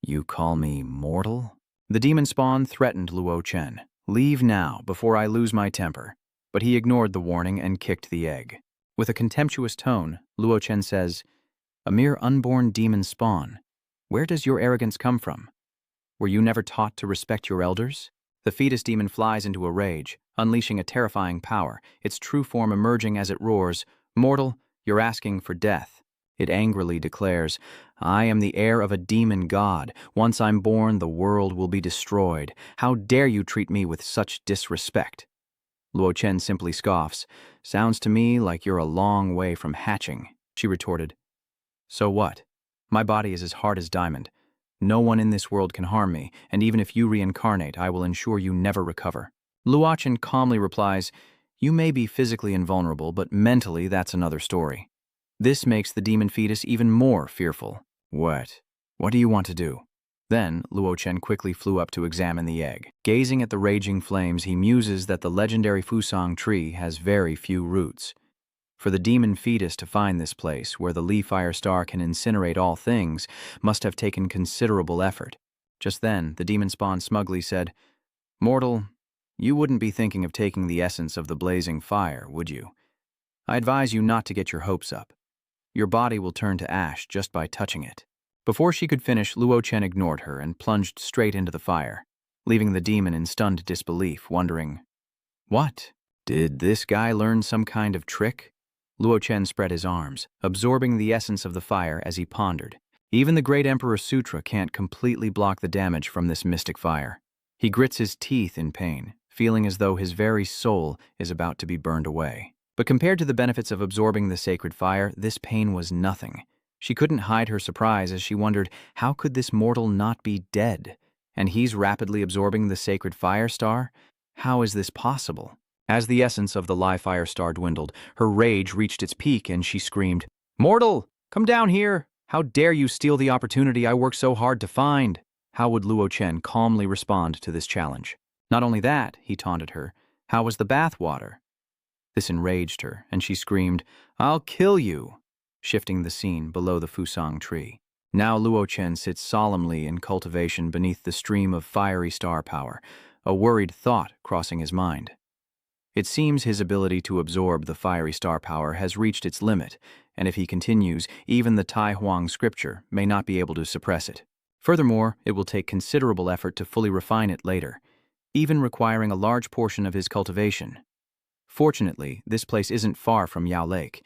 "You call me mortal?" The demon spawn threatened Luo Chen. "Leave now, before I lose my temper." But he ignored the warning and kicked the egg. With a contemptuous tone, Luo Chen says, "A mere unborn demon spawn. Where does your arrogance come from? Were you never taught to respect your elders?" The fetus demon flies into a rage, unleashing a terrifying power, its true form emerging as it roars, "Mortal, you're asking for death." It angrily declares, "I am the heir of a demon god. Once I'm born, the world will be destroyed. How dare you treat me with such disrespect?" Luo Chen simply scoffs. "Sounds to me like you're a long way from hatching," she retorted. "So what? My body is as hard as diamond. No one in this world can harm me, and even if you reincarnate, I will ensure you never recover." Luo Chen calmly replies, "You may be physically invulnerable, but mentally that's another story." This makes the demon fetus even more fearful. What do you want to do?" Then, Luo Chen quickly flew up to examine the egg. Gazing at the raging flames, he muses that the legendary Fusang tree has very few roots. For the demon fetus to find this place, where the Li Fire Star can incinerate all things, must have taken considerable effort. Just then, the demon spawn smugly said, "Mortal, you wouldn't be thinking of taking the essence of the blazing fire, would you? I advise you not to get your hopes up. Your body will turn to ash just by touching it." Before she could finish, Luo Chen ignored her and plunged straight into the fire, leaving the demon in stunned disbelief, wondering, "What? Did this guy learn some kind of trick? Luo Chen spread his arms, absorbing the essence of the fire as he pondered. Even the Great Emperor Sutra can't completely block the damage from this mystic fire. He grits his teeth in pain, feeling as though his very soul is about to be burned away. But compared to the benefits of absorbing the sacred fire, this pain was nothing. She couldn't hide her surprise as she wondered, how could this mortal not be dead? And he's rapidly absorbing the sacred fire star? How is this possible? As the essence of the live fire star dwindled, her rage reached its peak and she screamed, "Mortal, come down here! How dare you steal the opportunity I worked so hard to find?" How would Luo Chen calmly respond to this challenge? Not only that, he taunted her, how was the bath water? This enraged her, and she screamed, "I'll kill you!" shifting the scene below the Fusang tree. Now Luo Chen sits solemnly in cultivation beneath the stream of fiery star power, a worried thought crossing his mind. It seems his ability to absorb the fiery star power has reached its limit, and if he continues, even the Tai Huang scripture may not be able to suppress it. Furthermore, it will take considerable effort to fully refine it later, even requiring a large portion of his cultivation. Fortunately, this place isn't far from Yao Lake.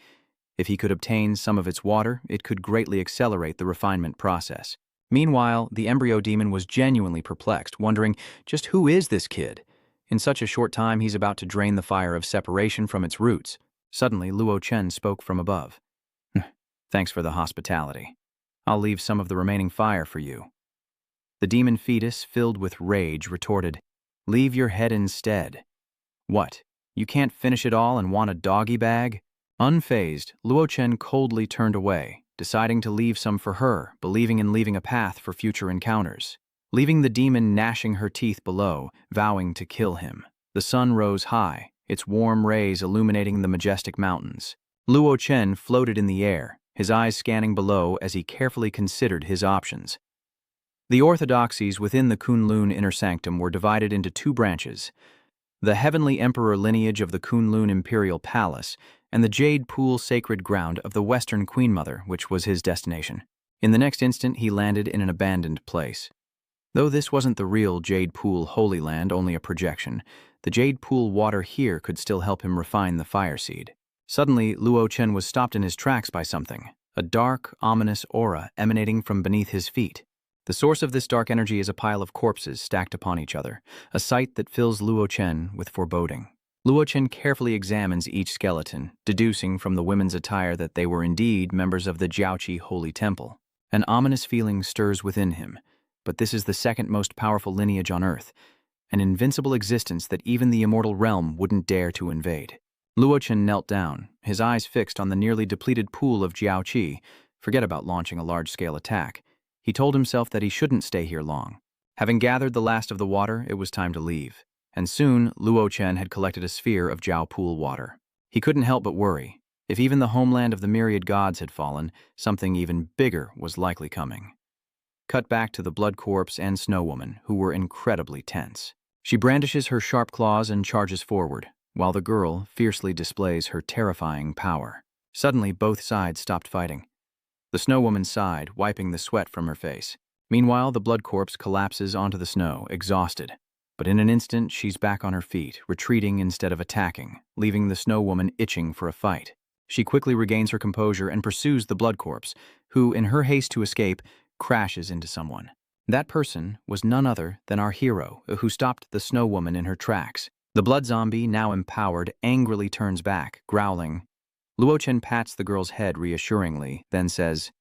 If he could obtain some of its water, it could greatly accelerate the refinement process. Meanwhile, the embryo demon was genuinely perplexed, wondering, just who is this kid? In such a short time, he's about to drain the fire of separation from its roots. Suddenly, Luo Chen spoke from above. "Thanks for the hospitality. I'll leave some of the remaining fire for you." The demon fetus, filled with rage, retorted, "Leave your head instead." "What? You can't finish it all and want a doggy bag?" Unfazed, Luo Chen coldly turned away, deciding to leave some for her, believing in leaving a path for future encounters. Leaving the demon gnashing her teeth below, vowing to kill him. The sun rose high, its warm rays illuminating the majestic mountains. Luo Chen floated in the air, his eyes scanning below as he carefully considered his options. The orthodoxies within the Kunloon inner sanctum were divided into two branches: the heavenly emperor lineage of the Kunloon imperial palace, and the jade pool sacred ground of the western queen mother, which was his destination. In the next instant, he landed in an abandoned place. Though this wasn't the real Jade Pool Holy Land, only a projection, the Jade Pool water here could still help him refine the fire seed. Suddenly, Luo Chen was stopped in his tracks by something, a dark, ominous aura emanating from beneath his feet. The source of this dark energy is a pile of corpses stacked upon each other, a sight that fills Luo Chen with foreboding. Luo Chen carefully examines each skeleton, deducing from the women's attire that they were indeed members of the Jiaoqi Holy Temple. An ominous feeling stirs within him. But this is the second most powerful lineage on Earth, an invincible existence that even the immortal realm wouldn't dare to invade. Luo Chen knelt down, his eyes fixed on the nearly depleted pool of Jiaoqi. Forget about launching a large-scale attack. He told himself that he shouldn't stay here long. Having gathered the last of the water, it was time to leave. And soon, Luo Chen had collected a sphere of Jiao Pool water. He couldn't help but worry. If even the homeland of the myriad gods had fallen, something even bigger was likely coming. Cut back to the Blood Corpse and Snow Woman, who were incredibly tense. She brandishes her sharp claws and charges forward, while the girl fiercely displays her terrifying power. Suddenly, both sides stopped fighting. The Snow Woman sighed, wiping the sweat from her face. Meanwhile, the Blood Corpse collapses onto the snow, exhausted. But in an instant, she's back on her feet, retreating instead of attacking, leaving the Snow Woman itching for a fight. She quickly regains her composure and pursues the Blood Corpse, who, in her haste to escape, crashes into someone. That person was none other than our hero, who stopped the Snow Woman in her tracks. The blood zombie, now empowered, angrily turns back, growling. Luo Chen pats the girl's head reassuringly, then says,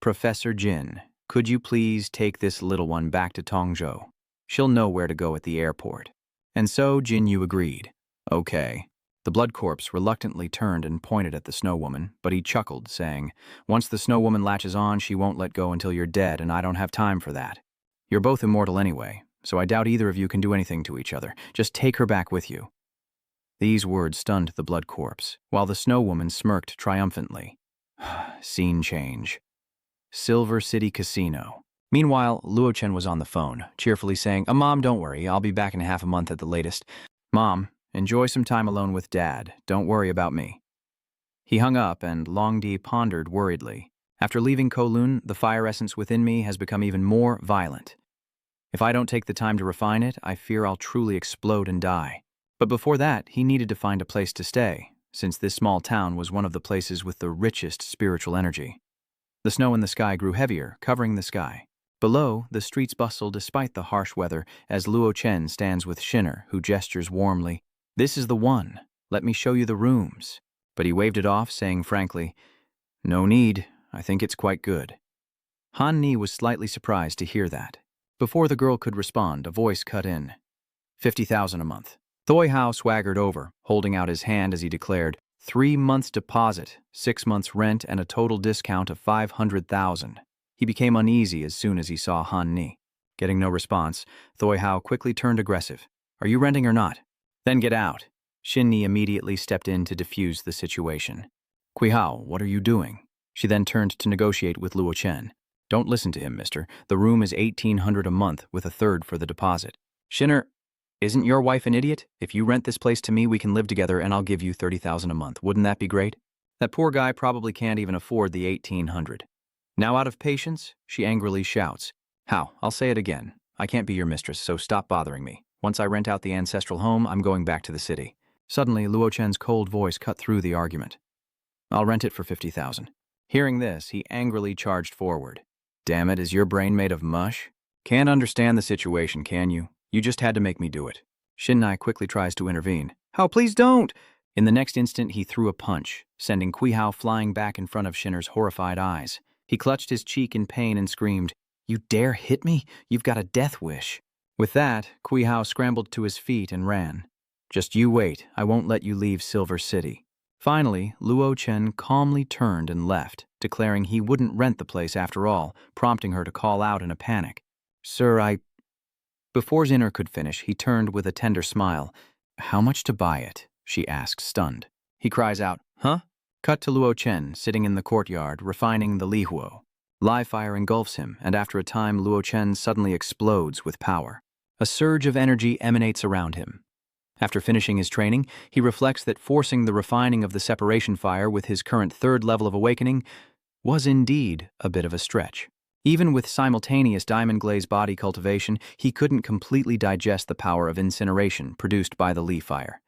"Professor Jin, could you please take this little one back to Tongzhou? She'll know where to go at the airport." And so Jin Yu agreed. "Okay." The Blood Corpse reluctantly turned and pointed at the Snow Woman, but he chuckled, saying, "Once the Snow Woman latches on, she won't let go until you're dead, and I don't have time for that. You're both immortal anyway, so I doubt either of you can do anything to each other. Just take her back with you." These words stunned the Blood Corpse, while the Snow Woman smirked triumphantly. Scene change. Silver City Casino. Meanwhile, Luo Chen was on the phone, cheerfully saying, Mom, don't worry, I'll be back in half a month at the latest. Mom, enjoy some time alone with Dad. Don't worry about me." He hung up, and Longdi pondered worriedly. After leaving Kowloon, the fire essence within me has become even more violent. If I don't take the time to refine it, I fear I'll truly explode and die. But before that, he needed to find a place to stay, since this small town was one of the places with the richest spiritual energy. The snow in the sky grew heavier, covering the sky. Below, the streets bustle despite the harsh weather as Luo Chen stands with Shinner, who gestures warmly, "This is the one. Let me show you the rooms." But he waved it off, saying frankly, "No need. I think it's quite good." Han Ni was slightly surprised to hear that. Before the girl could respond, a voice cut in. 50,000 a month. Thoi Hao swaggered over, holding out his hand as he declared, 3 months deposit, 6 months rent, and a total discount of 500,000. He became uneasy as soon as he saw Han Ni. Getting no response, Thoi Hao quickly turned aggressive. "Are you renting or not? Then get out." Shin Ni immediately stepped in to defuse the situation. "Kui Hao, what are you doing?" She then turned to negotiate with Luo Chen. "Don't listen to him, mister. The room is 1,800 a month with a third for the deposit." "Shinner, isn't your wife an idiot? If you rent this place to me, we can live together and I'll give you 30,000 a month. Wouldn't that be great?" That poor guy probably can't even afford the 1,800. Now out of patience, she angrily shouts, "How? I'll say it again. I can't be your mistress, so stop bothering me. Once I rent out the ancestral home, I'm going back to the city." Suddenly, Luo Chen's cold voice cut through the argument. "I'll rent it for 50,000. Hearing this, he angrily charged forward. "Damn it, is your brain made of mush? Can't understand the situation, can you? You just had to make me do it." Shinnai quickly tries to intervene. "How, please don't!" In the next instant, he threw a punch, sending Kui Hao flying back in front of Shinner's horrified eyes. He clutched his cheek in pain and screamed, "You dare hit me? You've got a death wish." With that, Kui Hao scrambled to his feet and ran. "Just you wait, I won't let you leave Silver City." Finally, Luo Chen calmly turned and left, declaring he wouldn't rent the place after all, prompting her to call out in a panic, "Sir, Before Zinner could finish, he turned with a tender smile. "How much to buy it?" she asked, stunned. He cries out, "Huh?" Cut to Luo Chen, sitting in the courtyard, refining the lihuo. Live fire engulfs him, and after a time, Luo Chen suddenly explodes with power. A surge of energy emanates around him. After finishing his training, he reflects that forcing the refining of the separation fire with his current third level of awakening was indeed a bit of a stretch. Even with simultaneous diamond glaze body cultivation, he couldn't completely digest the power of incineration produced by the Li fire.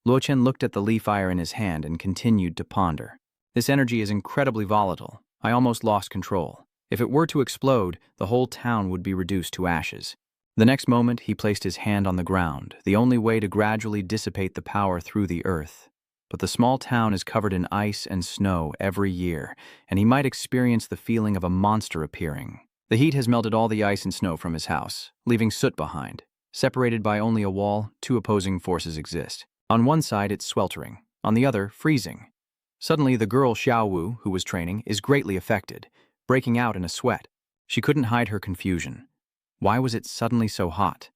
Luo Chen looked at the Li fire in his hand and continued to ponder. "This energy is incredibly volatile. I almost lost control. If it were to explode, the whole town would be reduced to ashes." The next moment, he placed his hand on the ground, the only way to gradually dissipate the power through the earth. But the small town is covered in ice and snow every year, and he might experience the feeling of a monster appearing. The heat has melted all the ice and snow from his house, leaving soot behind. Separated by only a wall, two opposing forces exist. On one side, it's sweltering. On the other, freezing. Suddenly, the girl Xiaowu, who was training, is greatly affected, breaking out in a sweat. She couldn't hide her confusion. Why was it suddenly so hot?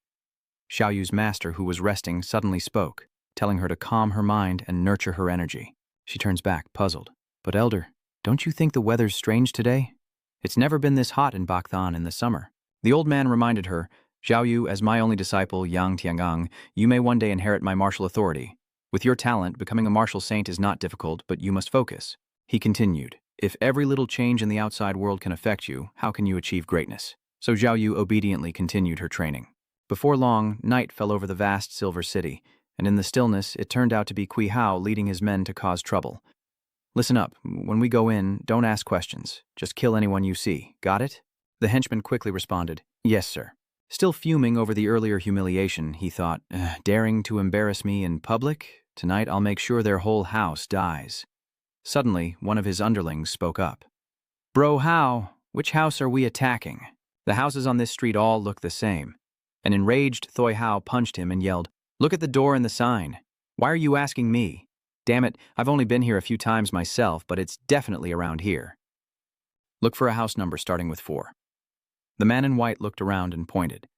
Xiaoyu's master, who was resting, suddenly spoke, telling her to calm her mind and nurture her energy. She turns back, puzzled. "But Elder, don't you think the weather's strange today? It's never been this hot in Bakthan in the summer." The old man reminded her, "Xiaoyu, as my only disciple, Yang Tiangang, you may one day inherit my martial authority. With your talent, becoming a martial saint is not difficult, but you must focus." He continued, "If every little change in the outside world can affect you, how can you achieve greatness?" So Xiaoyu obediently continued her training. Before long, night fell over the vast Silver City, and in the stillness, it turned out to be Kui Hao leading his men to cause trouble. "Listen up. When we go in, don't ask questions. Just kill anyone you see. Got it?" The henchman quickly responded, "Yes, sir." Still fuming over the earlier humiliation, he thought, daring to embarrass me in public? Tonight I'll make sure their whole house dies." Suddenly, one of his underlings spoke up. "Bro Hao, which house are we attacking? The houses on this street all look the same." An enraged Thoi Hao punched him and yelled, "Look at the door and the sign. Why are you asking me? Damn it, I've only been here a few times myself, but it's definitely around here. Look for a house number starting with 4. The man in white looked around and pointed.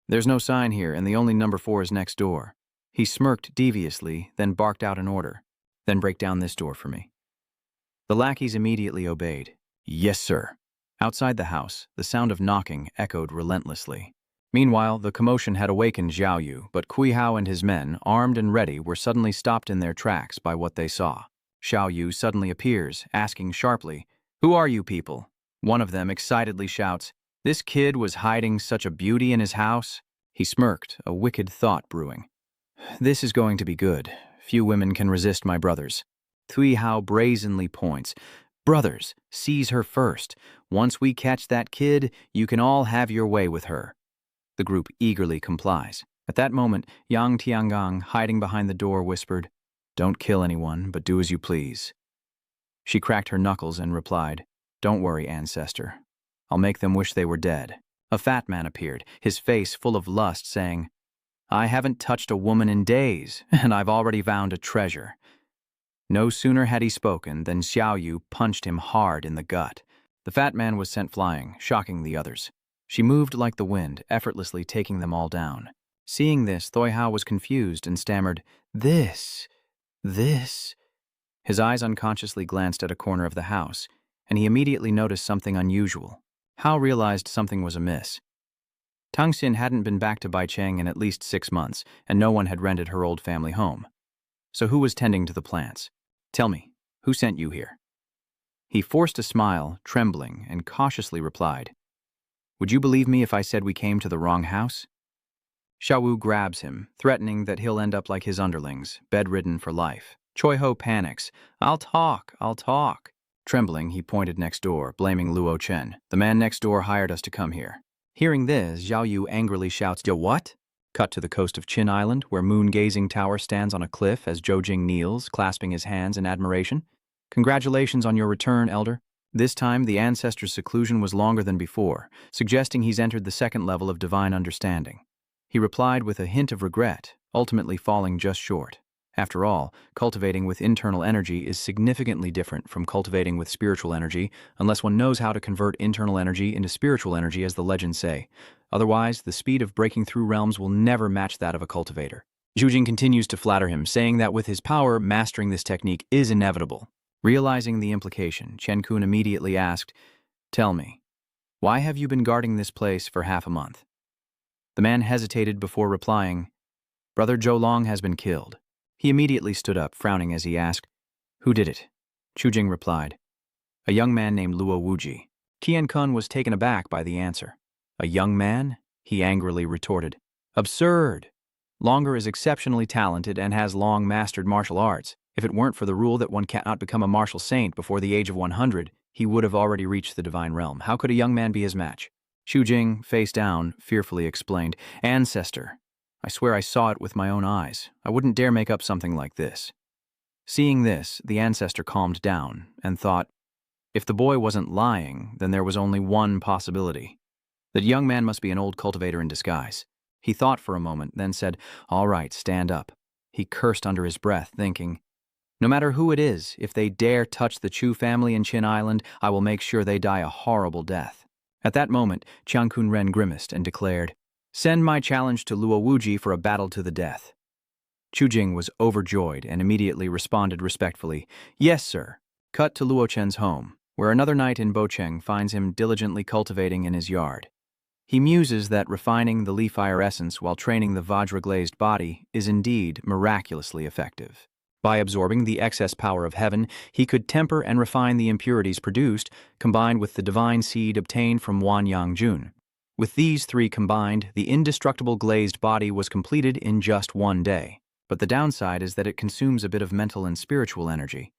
"There's no sign here, and the only number 4 is next door." He smirked deviously, then barked out an order. "Then break down this door for me." The lackeys immediately obeyed. "Yes, sir." Outside the house, the sound of knocking echoed relentlessly. Meanwhile, the commotion had awakened Xiaoyu, but Kui Hao and his men, armed and ready, were suddenly stopped in their tracks by what they saw. Xiaoyu suddenly appears, asking sharply, "Who are you people?" One of them excitedly shouts, "This kid was hiding such a beauty in his house?" He smirked, a wicked thought brewing. This is going to be good. Few women can resist my brothers. Tui Hao brazenly points. Brothers, seize her first. Once we catch that kid, you can all have your way with her. The group eagerly complies. At that moment, Yang Tiangang, hiding behind the door, whispered, Don't kill anyone, but do as you please. She cracked her knuckles and replied, Don't worry, ancestor. I'll make them wish they were dead. A fat man appeared, his face full of lust, saying, I haven't touched a woman in days, and I've already found a treasure. No sooner had he spoken than Xiao Yu punched him hard in the gut. The fat man was sent flying, shocking the others. She moved like the wind, effortlessly taking them all down. Seeing this, Thoi Hao was confused and stammered, This. His eyes unconsciously glanced at a corner of the house, and he immediately noticed something unusual. Hao realized something was amiss. Tang Xin hadn't been back to Baicheng in at least 6 months, and no one had rented her old family home. So who was tending to the plants? Tell me, who sent you here? He forced a smile, trembling, and cautiously replied, Would you believe me if I said we came to the wrong house? Xiao Wu grabs him, threatening that he'll end up like his underlings, bedridden for life. Choi Ho panics. I'll talk. Trembling, he pointed next door, blaming Luo Chen. The man next door hired us to come here. Hearing this, Xiao Yu angrily shouts, Yo what? Cut to the coast of Chin Island, where Moon-Gazing Tower stands on a cliff as Zhou Jing kneels, clasping his hands in admiration. Congratulations on your return, Elder. This time, the ancestor's seclusion was longer than before, suggesting he's entered the second level of divine understanding. He replied with a hint of regret, ultimately falling just short. After all, cultivating with internal energy is significantly different from cultivating with spiritual energy, unless one knows how to convert internal energy into spiritual energy, as the legends say. Otherwise, the speed of breaking through realms will never match that of a cultivator. Zhu Jing continues to flatter him, saying that with his power, mastering this technique is inevitable. Realizing the implication, Chen Kun immediately asked, Tell me, why have you been guarding this place for half a month? The man hesitated before replying, Brother Zhou Long has been killed. He immediately stood up, frowning as he asked, Who did it? Chu Jing replied, A young man named Luo Wuji. Qian Kun was taken aback by the answer. A young man? He angrily retorted. Absurd! Longer is exceptionally talented and has long mastered martial arts. If it weren't for the rule that one cannot become a martial saint before the age of 100, he would have already reached the divine realm. How could a young man be his match? Xu Jing, face down, fearfully explained, Ancestor, I swear I saw it with my own eyes. I wouldn't dare make up something like this. Seeing this, the ancestor calmed down and thought, if the boy wasn't lying, then there was only one possibility. That young man must be an old cultivator in disguise. He thought for a moment, then said, All right, stand up. He cursed under his breath, thinking, No matter who it is, if they dare touch the Chu family in Chin Island, I will make sure they die a horrible death. At that moment, Chiang Kun-ren grimaced and declared, Send my challenge to Luo Wuji for a battle to the death. Chu Jing was overjoyed and immediately responded respectfully, Yes, sir. Cut to Luo Chen's home, where another knight in Bocheng finds him diligently cultivating in his yard. He muses that refining the leaf fire essence while training the Vajra-glazed body is indeed miraculously effective. By absorbing the excess power of heaven, he could temper and refine the impurities produced, combined with the divine seed obtained from Wan Yang Jun. With these three combined, the indestructible glazed body was completed in just 1 day. But the downside is that it consumes a bit of mental and spiritual energy.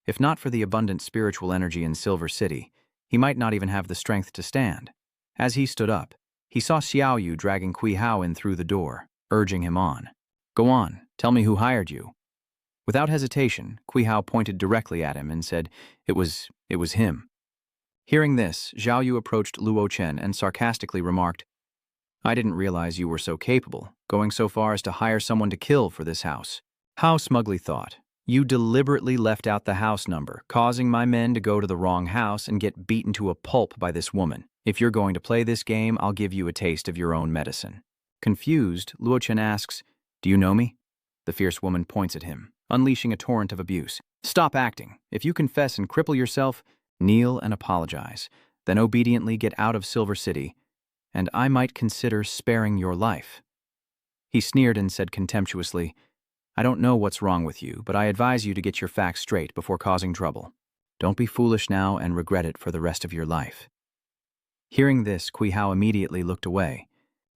If not for the abundant spiritual energy in Silver City, he might not even have the strength to stand. As he stood up, he saw Xiao Yu dragging Kui Hao in through the door, urging him on. Go on, tell me who hired you. Without hesitation, Kui Hao pointed directly at him and said, It was him. Hearing this, Zhao Yu approached Luo Chen and sarcastically remarked, I didn't realize you were so capable, going so far as to hire someone to kill for this house. Hao smugly thought, You deliberately left out the house number, causing my men to go to the wrong house and get beaten to a pulp by this woman. If you're going to play this game, I'll give you a taste of your own medicine. Confused, Luo Chen asks, Do you know me? The fierce woman points at him, unleashing a torrent of abuse. Stop acting. If you confess and cripple yourself, kneel and apologize, then obediently get out of Silver City, and I might consider sparing your life. He sneered and said contemptuously, I don't know what's wrong with you, but I advise you to get your facts straight before causing trouble. Don't be foolish now and regret it for the rest of your life. Hearing this, Kui Hao immediately looked away.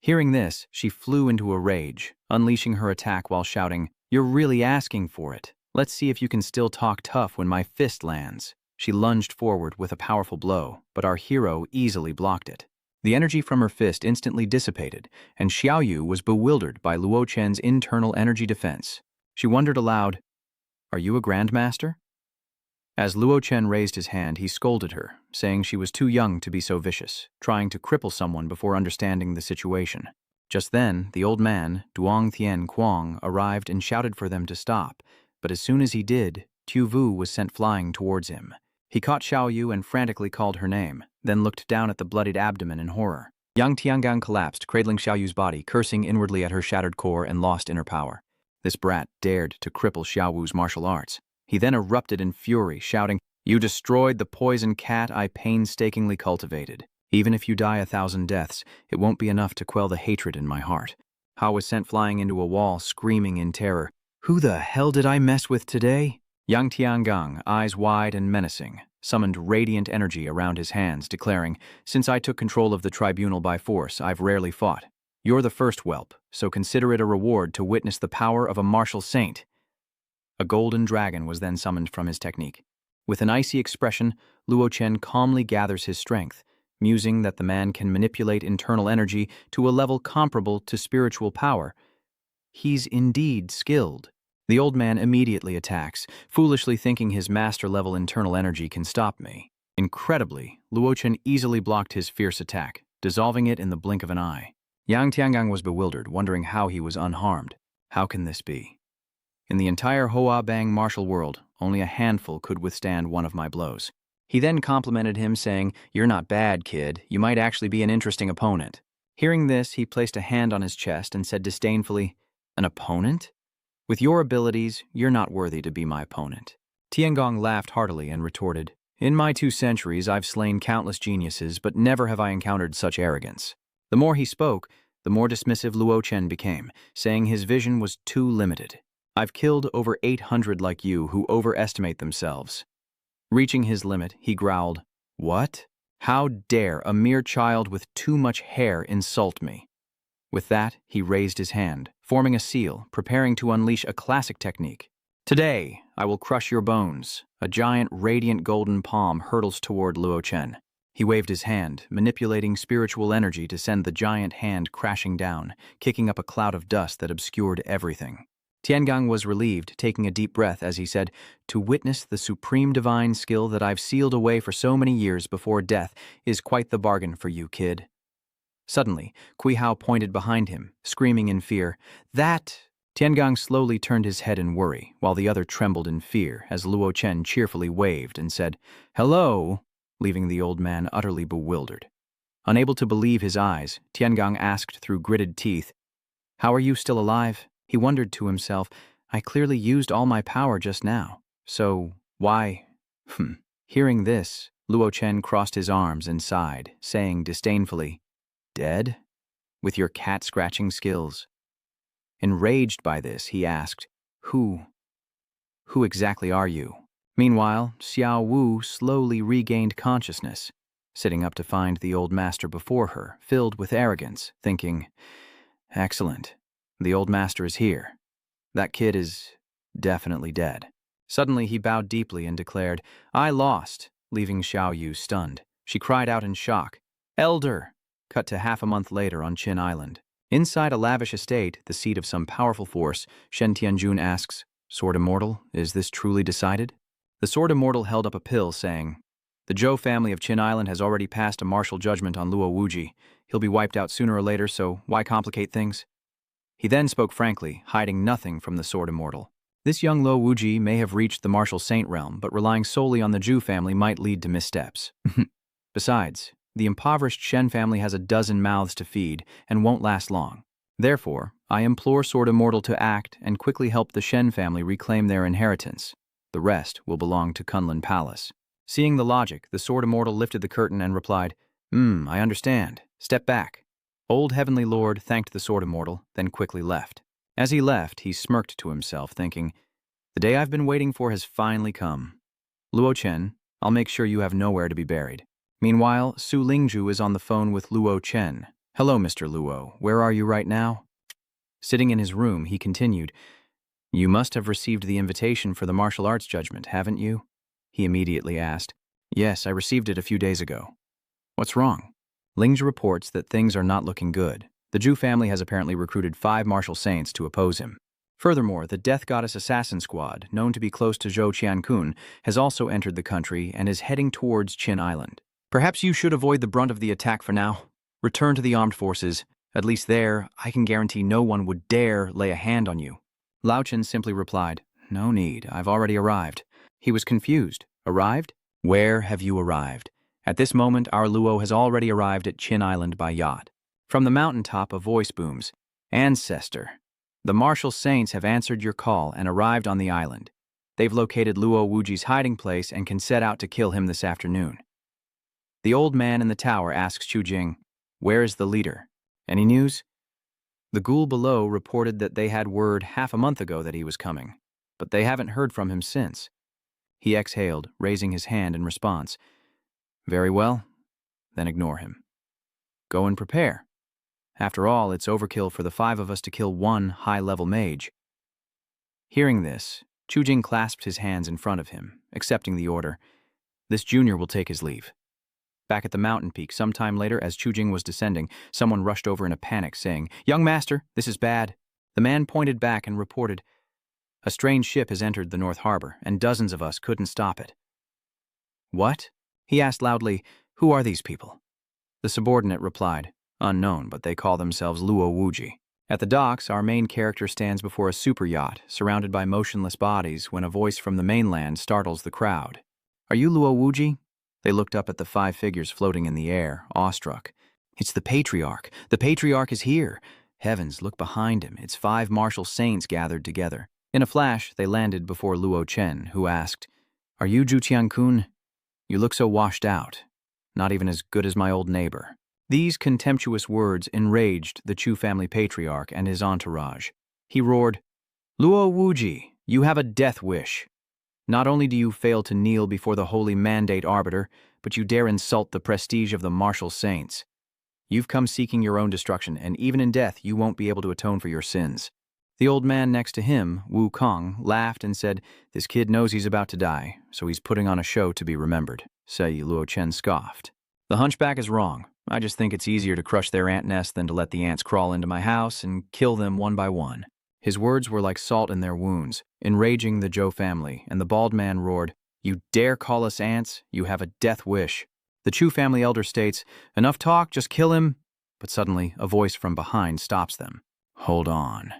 Hearing this, she flew into a rage, unleashing her attack while shouting, "You're really asking for it. Let's see if you can still talk tough when my fist lands." She lunged forward with a powerful blow, but our hero easily blocked it. The energy from her fist instantly dissipated, and Xiaoyu was bewildered by Luo Chen's internal energy defense. She wondered aloud, "Are you a grandmaster?" As Luo Chen raised his hand, he scolded her, saying she was too young to be so vicious, trying to cripple someone before understanding the situation. Just then, the old man, Duong Thien Quang, arrived and shouted for them to stop, but as soon as he did, Tu Vu was sent flying towards him. He caught Xiaoyu and frantically called her name, then looked down at the bloodied abdomen in horror. Young Tiangang collapsed, cradling Xiaoyu's body, cursing inwardly at her shattered core and lost inner power. This brat dared to cripple Xiaowu's martial arts. He then erupted in fury, shouting, "You destroyed the poison cat I painstakingly cultivated. Even if you die 1,000 deaths, it won't be enough to quell the hatred in my heart." Hao was sent flying into a wall, screaming in terror, "Who the hell did I mess with today?" Yang Tiangang, eyes wide and menacing, summoned radiant energy around his hands, declaring, "Since I took control of the tribunal by force, I've rarely fought. You're the first whelp, so consider it a reward to witness the power of a martial saint." A golden dragon was then summoned from his technique. With an icy expression, Luo Chen calmly gathers his strength, musing that the man can manipulate internal energy to a level comparable to spiritual power. He's indeed skilled. The old man immediately attacks, foolishly thinking his master-level internal energy can stop me. Incredibly, Luo Chen easily blocked his fierce attack, dissolving it in the blink of an eye. Yang Tiangang was bewildered, wondering how he was unharmed. How can this be? In the entire Hoa Bang martial world, only a handful could withstand one of my blows. He then complimented him, saying, "You're not bad, kid. You might actually be an interesting opponent." Hearing this, he placed a hand on his chest and said disdainfully, "An opponent? With your abilities, you're not worthy to be my opponent." Tiangong laughed heartily and retorted, "In my 2 centuries, I've slain countless geniuses, but never have I encountered such arrogance." The more he spoke, the more dismissive Luo Chen became, saying his vision was too limited. "I've killed over 800 like you who overestimate themselves." Reaching his limit, he growled, "What? How dare a mere child with too much hair insult me?" With that, he raised his hand, forming a seal, preparing to unleash a classic technique. "Today, I will crush your bones." A giant, radiant golden palm hurtles toward Luo Chen. He waved his hand, manipulating spiritual energy to send the giant hand crashing down, kicking up a cloud of dust that obscured everything. Tiangang was relieved, taking a deep breath as he said, "To witness the supreme divine skill that I've sealed away for so many years before death is quite the bargain for you, kid." Suddenly, Kui Hao pointed behind him, screaming in fear, "That!" Tiangang slowly turned his head in worry, while the other trembled in fear as Luo Chen cheerfully waved and said, "Hello," leaving the old man utterly bewildered. Unable to believe his eyes, Tiangang asked through gritted teeth, "How are you still alive?" He wondered to himself, "I clearly used all my power just now. So, why?" Hearing this, Luo Chen crossed his arms and sighed, saying disdainfully, "Dead? With your cat-scratching skills?" Enraged by this, he asked, Who exactly are you?" Meanwhile, Xiao Wu slowly regained consciousness, sitting up to find the old master before her, filled with arrogance, thinking, "Excellent. The old master is here. That kid is definitely dead." Suddenly, he bowed deeply and declared, "I lost," leaving Xiao Yu stunned. She cried out in shock, "Elder!" Cut to half a month later on Qin Island. Inside a lavish estate, the seat of some powerful force, Shen Tianjun asks, "Sword Immortal, is this truly decided?" The Sword Immortal held up a pill, saying, "The Zhou family of Qin Island has already passed a martial judgment on Luo Wuji. He'll be wiped out sooner or later, so why complicate things?" He then spoke frankly, hiding nothing from the Sword Immortal. This young Luo Wuji may have reached the martial saint realm, but relying solely on the Zhu family might lead to missteps. Besides, the impoverished Shen family has a dozen mouths to feed and won't last long. Therefore, I implore Sword Immortal to act and quickly help the Shen family reclaim their inheritance. The rest will belong to Kunloon Palace. Seeing the logic, the Sword Immortal lifted the curtain and replied, I understand. Step back." Old Heavenly Lord thanked the Sword Immortal, then quickly left. As he left, he smirked to himself, thinking, "The day I've been waiting for has finally come. Luo Chen, I'll make sure you have nowhere to be buried." Meanwhile, Su Lingju is on the phone with Luo Chen. Hello, Mr. Luo. Where are you right now? Sitting in his room, he continued, You must have received the invitation for the martial arts judgment, haven't you? He immediately asked. Yes, I received it a few days ago. What's wrong? Lingzhi reports that things are not looking good. The Zhu family has apparently recruited 5 martial saints to oppose him. Furthermore, the Death Goddess Assassin Squad, known to be close to Zhou Qiankun, has also entered the country and is heading towards Qin Island. Perhaps you should avoid the brunt of the attack for now. Return to the armed forces. At least there, I can guarantee no one would dare lay a hand on you. Lao Chen simply replied, No need, I've already arrived. He was confused. Arrived? Where have you arrived? At this moment, our Luo has already arrived at Qin Island by yacht. From the mountaintop, a voice booms. Ancestor. The martial saints have answered your call and arrived on the island. They've located Luo Wuji's hiding place and can set out to kill him this afternoon. The old man in the tower asks Xu Jing, Where is the leader? Any news? The ghoul below reported that they had word half a month ago that he was coming, but they haven't heard from him since. He exhaled, raising his hand in response. Very well, then ignore him. Go and prepare. After all, it's overkill for the 5 of us to kill one high-level mage. Hearing this, Xu Jing clasped his hands in front of him, accepting the order. This junior will take his leave. Back at the mountain peak, sometime later, as Xu Jing was descending, someone rushed over in a panic, saying, Young master, this is bad. The man pointed back and reported, A strange ship has entered the North Harbor, and dozens of us couldn't stop it. What? He asked loudly, Who are these people? The subordinate replied, Unknown, but they call themselves Luo Wuji. At the docks, our main character stands before a super yacht, surrounded by motionless bodies, when a voice from the mainland startles the crowd. Are you Luo Wuji? They looked up at the 5 figures floating in the air, awestruck. It's the Patriarch. The Patriarch is here. Heavens, look behind him. It's 5 martial saints gathered together. In a flash, they landed before Luo Chen, who asked, Are you Zhu Qiankun? You look so washed out. Not even as good as my old neighbor. These contemptuous words enraged the Chu family patriarch and his entourage. He roared, Luo Wuji, you have a death wish. Not only do you fail to kneel before the holy mandate arbiter, but you dare insult the prestige of the martial saints. You've come seeking your own destruction, and even in death you won't be able to atone for your sins. The old man next to him, Wu Kong, laughed and said, This kid knows he's about to die, so he's putting on a show to be remembered. Sei Luo Chen scoffed. The hunchback is wrong. I just think it's easier to crush their ant nest than to let the ants crawl into my house and kill them one by one. His words were like salt in their wounds, enraging the Zhou family, and the bald man roared, You dare call us ants? You have a death wish. The Chu family elder states, Enough talk, just kill him. But suddenly, a voice from behind stops them. Hold on.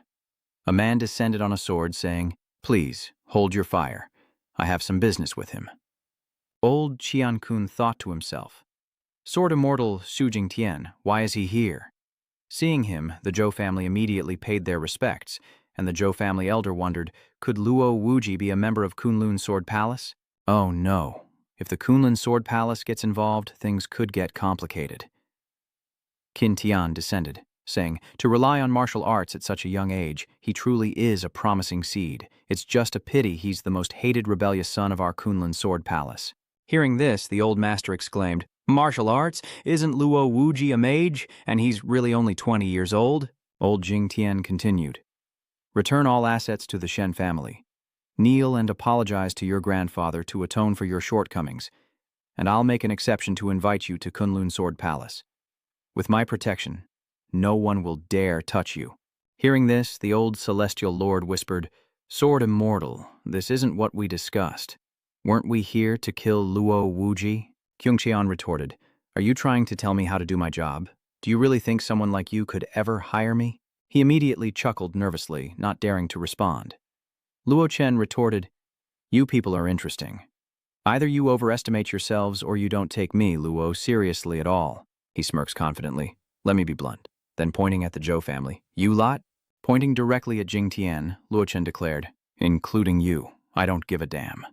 A man descended on a sword, saying, Please, hold your fire. I have some business with him. Old Qiankun thought to himself, Sword Immortal Xu Jingtian, why is he here? Seeing him, the Zhou family immediately paid their respects, and the Zhou family elder wondered, Could Luo Wuji be a member of Kunloon Sword Palace? Oh no. If the Kunlun Sword Palace gets involved, things could get complicated. Qin Tian descended, saying, To rely on martial arts at such a young age, he truly is a promising seed. It's just a pity he's the most hated rebellious son of our Kunlun Sword Palace. Hearing this, the old master exclaimed, Martial arts? Isn't Luo Wuji a mage, and he's really only 20 years old? Old Jing Tian continued, Return all assets to the Shen family. Kneel and apologize to your grandfather to atone for your shortcomings, and I'll make an exception to invite you to Kunlun Sword Palace. With my protection, no one will dare touch you. Hearing this, the old celestial lord whispered, Sword Immortal, this isn't what we discussed. Weren't we here to kill Luo Wuji? Kyungcheon retorted, Are you trying to tell me how to do my job? Do you really think someone like you could ever hire me? He immediately chuckled nervously, not daring to respond. Luo Chen retorted, You people are interesting. Either you overestimate yourselves or you don't take me, Luo, seriously at all. He smirks confidently. Let me be blunt. Then pointing at the Zhou family, You lot? Pointing directly at Jing Tian, Luo Chen declared, Including you. I don't give a damn.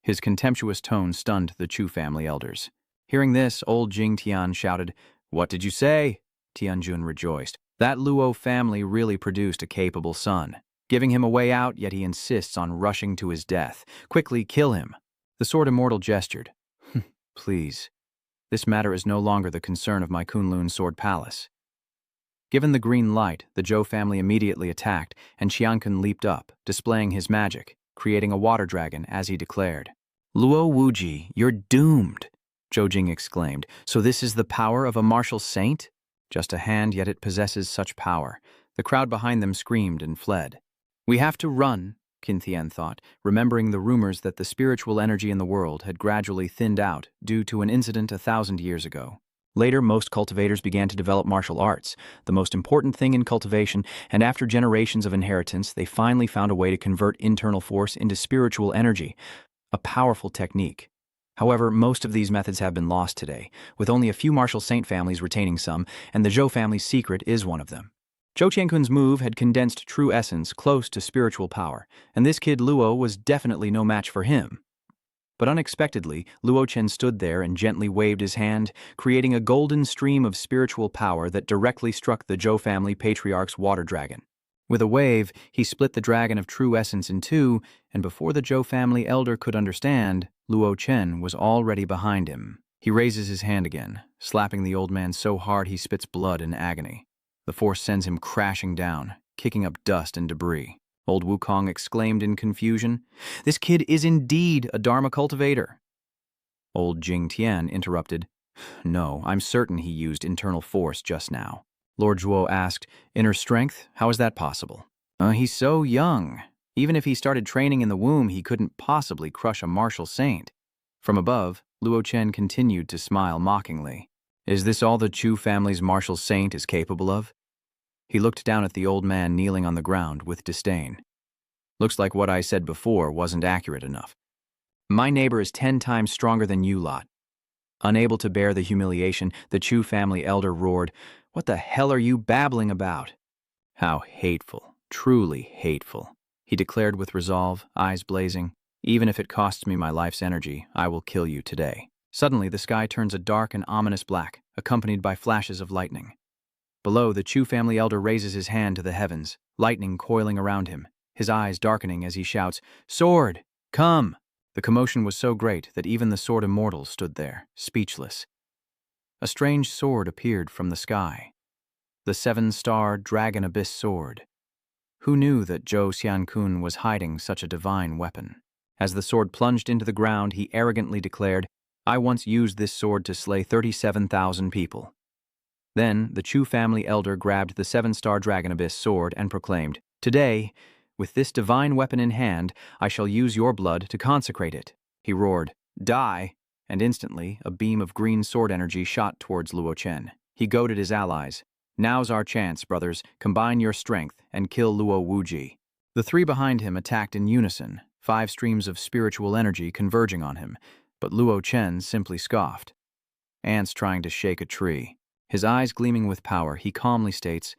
His contemptuous tone stunned the Chu family elders. Hearing this, old Jing Tian shouted, What did you say? Tianjun rejoiced. That Luo family really produced a capable son. Giving him a way out, yet he insists on rushing to his death. Quickly kill him. The Sword Immortal gestured. Please. This matter is no longer the concern of my Kunloon Sword Palace. Given the green light, the Zhou family immediately attacked, and Qiankun leaped up, displaying his magic, creating a water dragon as he declared. "Luo Wuji, you're doomed," Zhou Jing exclaimed. "So this is the power of a martial saint?" "Just a hand, yet it possesses such power." The crowd behind them screamed and fled. "We have to run," Qin Thian thought, remembering the rumors that the spiritual energy in the world had gradually thinned out due to an incident 1,000 years ago. Later, most cultivators began to develop martial arts, the most important thing in cultivation, and after generations of inheritance, they finally found a way to convert internal force into spiritual energy, a powerful technique. However, most of these methods have been lost today, with only a few martial saint families retaining some, and the Zhou family's secret is one of them. Zhou Qiankun's move had condensed true essence close to spiritual power, and this kid Luo was definitely no match for him. But unexpectedly, Luo Chen stood there and gently waved his hand, creating a golden stream of spiritual power that directly struck the Zhou family patriarch's water dragon. With a wave, he split the dragon of true essence in two, and before the Zhou family elder could understand, Luo Chen was already behind him. He raises his hand again, slapping the old man so hard he spits blood in agony. The force sends him crashing down, kicking up dust and debris. Old Wukong exclaimed in confusion. "This kid is indeed a Dharma cultivator." Old Jing Tian interrupted. "No, I'm certain he used internal force just now." Lord Zhuo asked, "Inner strength? How is that possible?" He's so young. Even if he started training in the womb, he couldn't possibly crush a martial saint." From above, Luo Chen continued to smile mockingly. "Is this all the Chu family's martial saint is capable of?" He looked down at the old man kneeling on the ground with disdain. "Looks like what I said before wasn't accurate enough. My neighbor is 10 times stronger than you lot." Unable to bear the humiliation, the Chu family elder roared, "What the hell are you babbling about?" "How hateful, truly hateful," he declared with resolve, eyes blazing. "Even if it costs me my life's energy, I will kill you today." Suddenly, the sky turns a dark and ominous black, accompanied by flashes of lightning. Below, the Chu family elder raises his hand to the heavens, lightning coiling around him, his eyes darkening as he shouts, "Sword, come!" The commotion was so great that even the sword Immortal stood there, speechless. A strange sword appeared from the sky. The 7-star Dragon Abyss sword. Who knew that Zhou Xiankun was hiding such a divine weapon? As the sword plunged into the ground, he arrogantly declared, "I once used this sword to slay 37,000 people." Then, the Chu family elder grabbed the 7-star Dragon Abyss sword and proclaimed, "Today, with this divine weapon in hand, I shall use your blood to consecrate it." He roared, "Die!" and instantly, a beam of green sword energy shot towards Luo Chen. He goaded his allies. "Now's our chance, brothers. Combine your strength and kill Luo Wuji." The three behind him attacked in unison, 5 streams of spiritual energy converging on him, but Luo Chen simply scoffed. Ants trying to shake a tree. His eyes gleaming with power, he calmly states,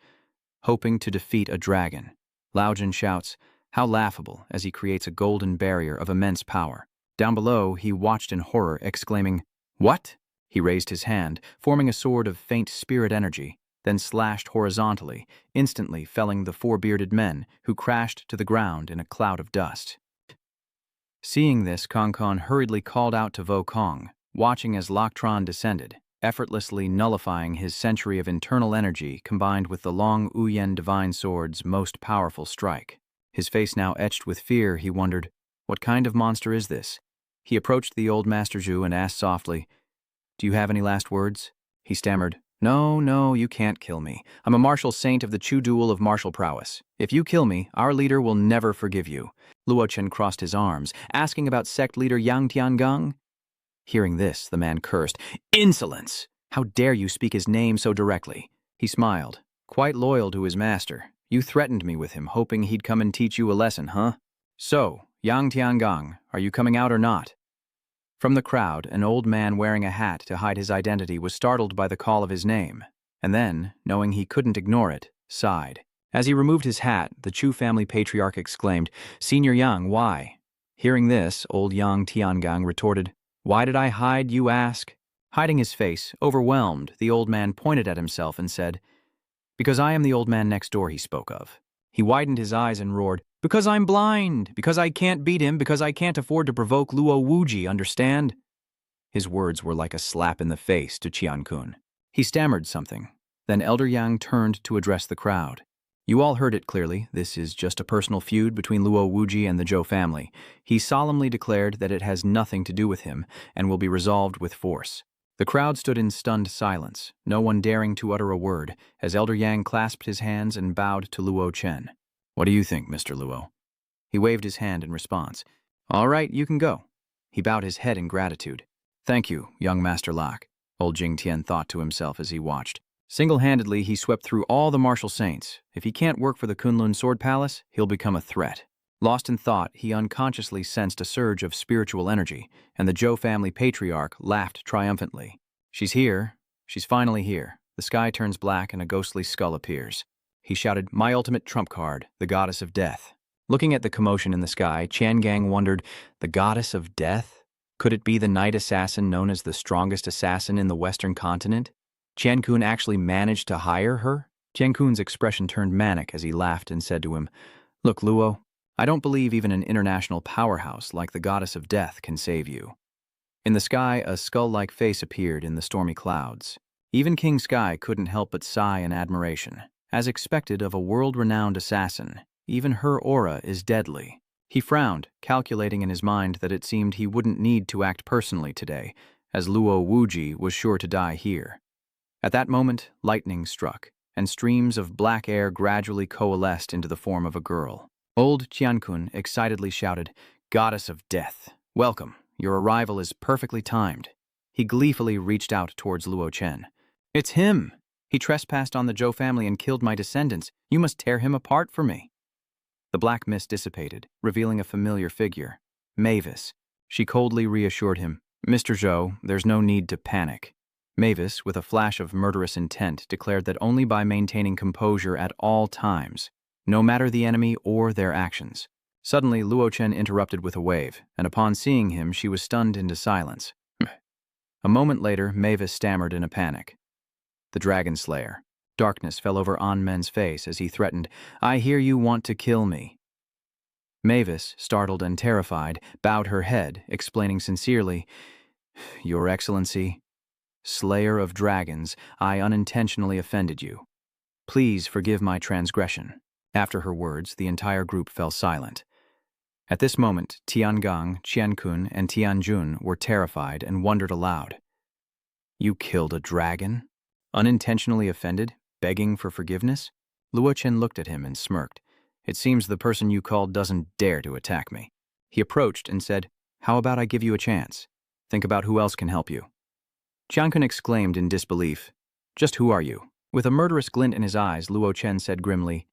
"Hoping to defeat a dragon." Laojin shouts, "How laughable," as he creates a golden barrier of immense power. Down below, he watched in horror, exclaiming, "What?" He raised his hand, forming a sword of faint spirit energy, then slashed horizontally, instantly felling the 4 bearded men, who crashed to the ground in a cloud of dust. Seeing this, Kong Kong hurriedly called out to Vo Kong, watching as Loctron descended, effortlessly nullifying his century of internal energy combined with the long Uyen divine sword's most powerful strike. His face now etched with fear, he wondered, what kind of monster is this? He approached the old Master Zhu and asked softly, "Do you have any last words?" He stammered, No, you can't kill me. I'm a martial saint of the Chu duel of martial prowess. If you kill me, our leader will never forgive you." Luo Chen crossed his arms, asking about sect leader Yang Tiangang. Hearing this, the man cursed, "Insolence! How dare you speak his name so directly?" He smiled, quite loyal to his master. "You threatened me with him, hoping he'd come and teach you a lesson, huh? So, Yang Tiangang, are you coming out or not?" From the crowd, an old man wearing a hat to hide his identity was startled by the call of his name, and then, knowing he couldn't ignore it, sighed. As he removed his hat, the Chu family patriarch exclaimed, "Senior Yang, why?" Hearing this, old Yang Tiangang retorted, "Why did I hide, you ask?" Hiding his face, overwhelmed, the old man pointed at himself and said, "Because I am the old man next door he spoke of." He widened his eyes and roared, "Because I'm blind! Because I can't beat him! Because I can't afford to provoke Luo Wuji, understand?" His words were like a slap in the face to Qiankun. He stammered something, Then Elder Yang turned to address the crowd. You all heard it clearly. This is just a personal feud between Luo Wuji and the Zhou family. He solemnly declared that it has nothing to do with him and will be resolved with force. The crowd stood in stunned silence, no one daring to utter a word, as Elder Yang clasped his hands and bowed to Luo Chen. What do you think, Mr. Luo? He waved his hand in response. All right, you can go. He bowed his head in gratitude. Thank you, young Master Locke, old Jing Tian thought to himself as he watched. Single-handedly, he swept through all the martial saints. If he can't work for the Kunloon Sword Palace, he'll become a threat. Lost in thought, he unconsciously sensed a surge of spiritual energy, and the Zhou family patriarch laughed triumphantly. She's here. She's finally here. The sky turns black and a ghostly skull appears. He shouted, My ultimate trump card, the goddess of death. Looking at the commotion in the sky, Qian Gang wondered, the goddess of death? Could it be the night assassin known as the strongest assassin in the Western continent? Qian Kun actually managed to hire her? Qian Kun's expression turned manic as he laughed and said to him, Look, Luo, I don't believe even an international powerhouse like the goddess of death can save you. In the sky, a skull-like face appeared in the stormy clouds. Even King Sky couldn't help but sigh in admiration. As expected of a world-renowned assassin, even her aura is deadly. He frowned, calculating in his mind that it seemed he wouldn't need to act personally today, as Luo Wuji was sure to die here. At that moment, lightning struck, and streams of black air gradually coalesced into the form of a girl. Old Qiankun excitedly shouted, Goddess of Death, welcome. Your arrival is perfectly timed. He gleefully reached out towards Luo Chen. It's him! He trespassed on the Zhou family and killed my descendants. You must tear him apart for me. The black mist dissipated, revealing a familiar figure. Mavis. She coldly reassured him, Mr. Zhou, there's no need to panic. Mavis, with a flash of murderous intent, declared that only by maintaining composure at all times, no matter the enemy or their actions. Suddenly, Luo Chen interrupted with a wave, and upon seeing him, she was stunned into silence. A moment later, Mavis stammered in a panic. The Dragon Slayer. Darkness fell over An Men's face as he threatened, I hear you want to kill me. Mavis, startled and terrified, bowed her head, explaining sincerely, Your Excellency, Slayer of Dragons, I unintentionally offended you. Please forgive my transgression. After her words, the entire group fell silent. At this moment, Tiangang, Qiankun, and Tianjun were terrified and wondered aloud. You killed a dragon? Unintentionally offended? Begging for forgiveness? Luo Chen looked at him and smirked. It seems the person you called doesn't dare to attack me. He approached and said, How about I give you a chance? Think about who else can help you. Qiankun exclaimed in disbelief. Just who are you? With a murderous glint in his eyes, Luo Chen said grimly,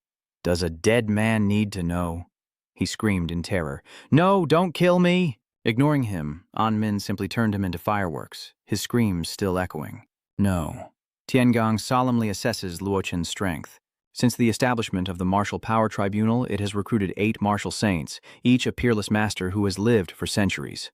Does a dead man need to know? He screamed in terror. No, don't kill me! Ignoring him, An Min simply turned him into fireworks, his screams still echoing. No. Tiangang solemnly assesses Luo Chen's strength. Since the establishment of the Martial Power Tribunal, it has recruited 8 martial saints, each a peerless master who has lived for centuries.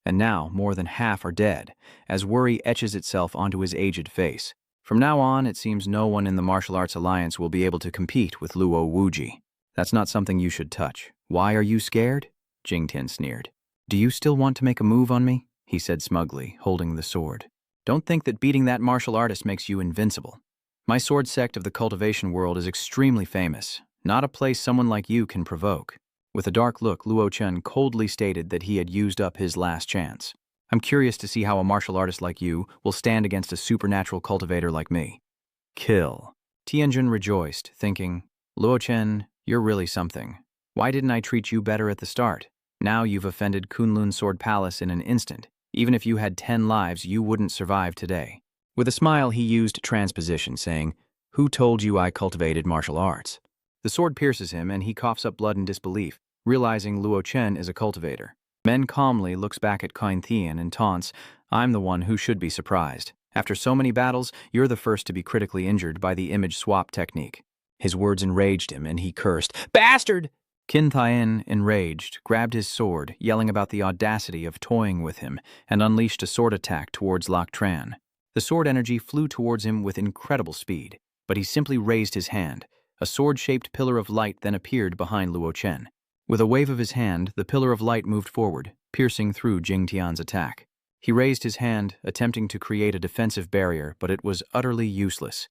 And now, more than half are dead, as worry etches itself onto his aged face. From now on, it seems no one in the Martial Arts Alliance will be able to compete with Luo Wuji. That's not something you should touch. Why are you scared? Jing Tian sneered. Do you still want to make a move on me? He said smugly, holding the sword. Don't think that beating that martial artist makes you invincible. My sword sect of the cultivation world is extremely famous, not a place someone like you can provoke. With a dark look, Luo Chen coldly stated that he had used up his last chance. I'm curious to see how a martial artist like you will stand against a supernatural cultivator like me. Kill. Tianjun rejoiced, thinking, Luo Chen, you're really something. Why didn't I treat you better at the start? Now you've offended Kunloon Sword Palace in an instant. Even if you had 10 lives, you wouldn't survive today. With a smile, he used transposition, saying, Who told you I cultivated martial arts? The sword pierces him, and he coughs up blood in disbelief, realizing Luo Chen is a cultivator. Men calmly looks back at Cain Thian and taunts, I'm the one who should be surprised. After so many battles, you're the first to be critically injured by the image swap technique. His words enraged him, and he cursed, Bastard! Qin Thian, enraged, grabbed his sword, yelling about the audacity of toying with him, and unleashed a sword attack towards Lok Tran. The sword energy flew towards him with incredible speed, but he simply raised his hand. A sword-shaped pillar of light then appeared behind Luo Chen. With a wave of his hand, the pillar of light moved forward, piercing through Jing Tian's attack. He raised his hand, attempting to create a defensive barrier, but it was utterly useless.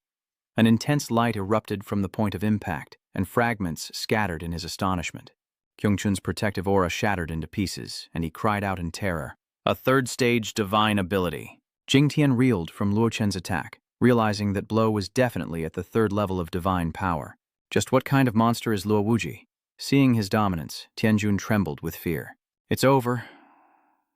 An intense light erupted from the point of impact, and fragments scattered in his astonishment. Kyungchun's protective aura shattered into pieces, and he cried out in terror. A third-stage divine ability. Jingtian reeled from Luo Chen's attack, realizing that blow was definitely at the third level of divine power. Just what kind of monster is Luo Wuji? Seeing his dominance, Tianjun trembled with fear. It's over.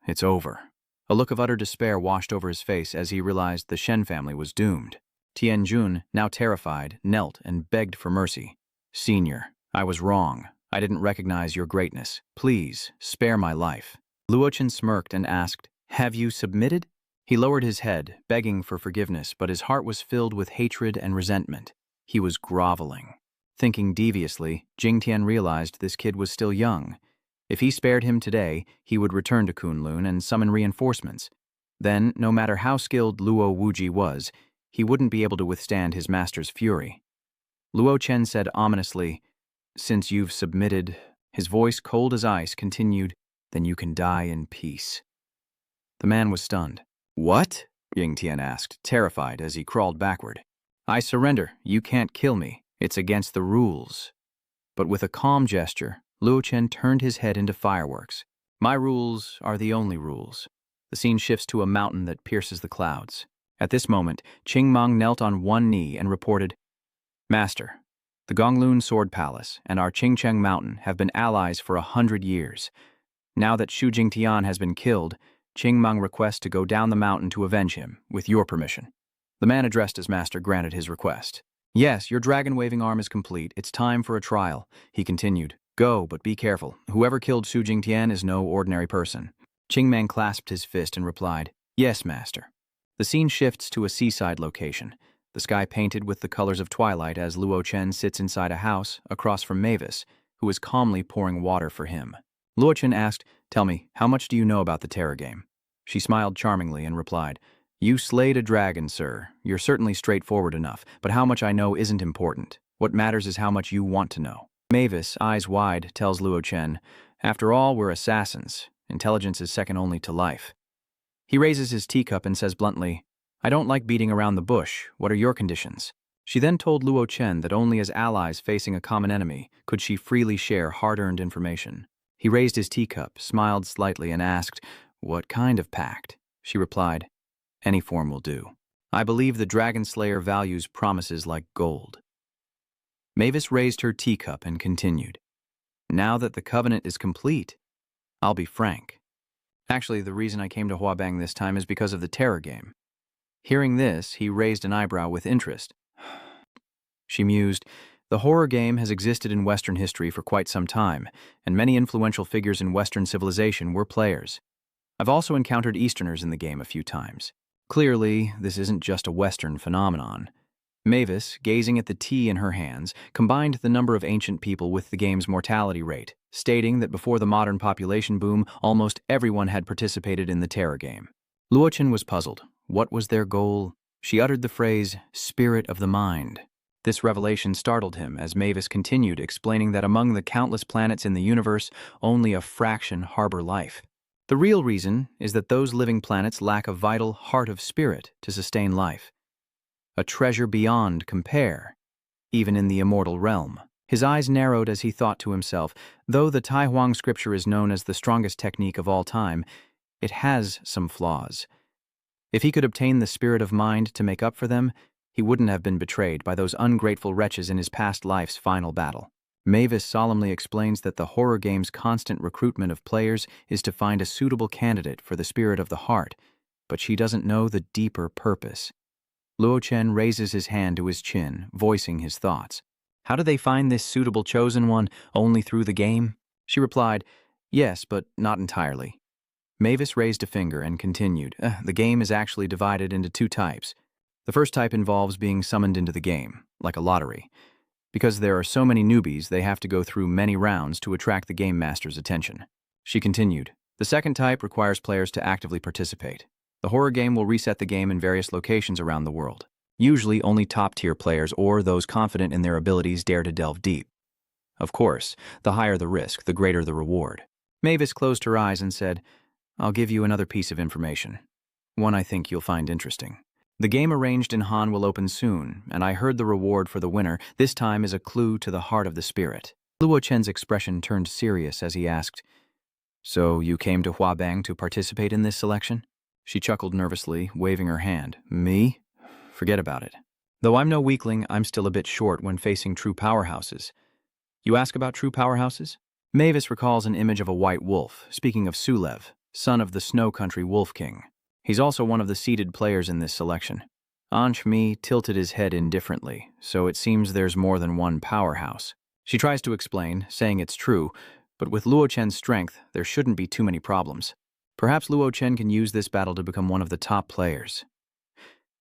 It's over. A look of utter despair washed over his face as he realized the Shen family was doomed. Tianjun, now terrified, knelt and begged for mercy. Senior, I was wrong. I didn't recognize your greatness. Please, spare my life. Luochen smirked and asked, Have you submitted? He lowered his head, begging for forgiveness, but his heart was filled with hatred and resentment. He was groveling. Thinking deviously, Jingtian realized this kid was still young. If he spared him today, he would return to Kunloon and summon reinforcements. Then, no matter how skilled Luo Wuji was, he wouldn't be able to withstand his master's fury. Luo Chen said ominously, Since you've submitted, his voice cold as ice continued, then you can die in peace. The man was stunned. What? Jingtian asked, terrified as he crawled backward. I surrender. You can't kill me. It's against the rules. But with a calm gesture, Luo Chen turned his head into fireworks. My rules are the only rules. The scene shifts to a mountain that pierces the clouds. At this moment, Qing Mang knelt on one knee and reported, Master, the Gonglun Sword Palace and our Qingcheng Mountain have been allies for 100 years. Now that Xu Jingtian has been killed, Qing Mang requests to go down the mountain to avenge him, with your permission. The man addressed as master granted his request. Yes, your dragon-waving arm is complete. It's time for a trial, he continued. Go, but be careful. Whoever killed Xu Jingtian is no ordinary person. Qing Mang clasped his fist and replied, Yes, master. The scene shifts to a seaside location, the sky painted with the colors of twilight as Luo Chen sits inside a house across from Mavis, who is calmly pouring water for him. Luo Chen asked, Tell me, how much do you know about the terror game? She smiled charmingly and replied, You slayed a dragon, sir. You're certainly straightforward enough, but how much I know isn't important. What matters is how much you want to know. Mavis, eyes wide, tells Luo Chen, After all, we're assassins. Intelligence is second only to life. He raises his teacup and says bluntly, I don't like beating around the bush. What are your conditions? She then told Luo Chen that only as allies facing a common enemy could she freely share hard-earned information. He raised his teacup, smiled slightly, and asked, What kind of pact? She replied, Any form will do. I believe the Dragon Slayer values promises like gold. Mavis raised her teacup and continued, Now that the covenant is complete, I'll be frank. Actually, the reason I came to Huabang this time is because of the terror game. Hearing this, he raised an eyebrow with interest. She mused, The horror game has existed in Western history for quite some time, and many influential figures in Western civilization were players. I've also encountered Easterners in the game a few times. Clearly, this isn't just a Western phenomenon. Mavis, gazing at the tea in her hands, combined the number of ancient people with the game's mortality rate, stating that before the modern population boom, almost everyone had participated in the terror game. Luo Chen was puzzled. What was their goal? She uttered the phrase, spirit of the mind. This revelation startled him as Mavis continued, explaining that among the countless planets in the universe, only a fraction harbor life. The real reason is that those living planets lack a vital heart of spirit to sustain life. A treasure beyond compare, even in the immortal realm. His eyes narrowed as he thought to himself, though the Tai Huang scripture is known as the strongest technique of all time, it has some flaws. If he could obtain the spirit of mind to make up for them, he wouldn't have been betrayed by those ungrateful wretches in his past life's final battle. Mavis solemnly explains that the horror game's constant recruitment of players is to find a suitable candidate for the spirit of the heart, but she doesn't know the deeper purpose. Luo Chen raises his hand to his chin, voicing his thoughts. How do they find this suitable chosen one? Only through the game? She replied, Yes, but not entirely. Mavis raised a finger and continued, The game is actually divided into two types. The first type involves being summoned into the game, like a lottery. Because there are so many newbies, they have to go through many rounds to attract the game master's attention. She continued, The second type requires players to actively participate. The horror game will reset the game in various locations around the world. Usually only top-tier players or those confident in their abilities dare to delve deep. Of course, the higher the risk, the greater the reward. Mavis closed her eyes and said, I'll give you another piece of information. One I think you'll find interesting. The game arranged in Han will open soon, and I heard the reward for the winner this time is a clue to the heart of the spirit. Luo Chen's expression turned serious as he asked, "So you came to Huabang to participate in this selection?" She chuckled nervously, waving her hand. "Me? Forget about it. Though I'm no weakling, I'm still a bit short when facing true powerhouses. You ask about true powerhouses?" Mavis recalls an image of a white wolf, speaking of Sulev, son of the Snow Country Wolf King. He's also one of the seeded players in this selection. Ansh Mi tilted his head indifferently, so it seems there's more than one powerhouse. She tries to explain, saying it's true, but with Luo Chen's strength, there shouldn't be too many problems. Perhaps Luo Chen can use this battle to become one of the top players.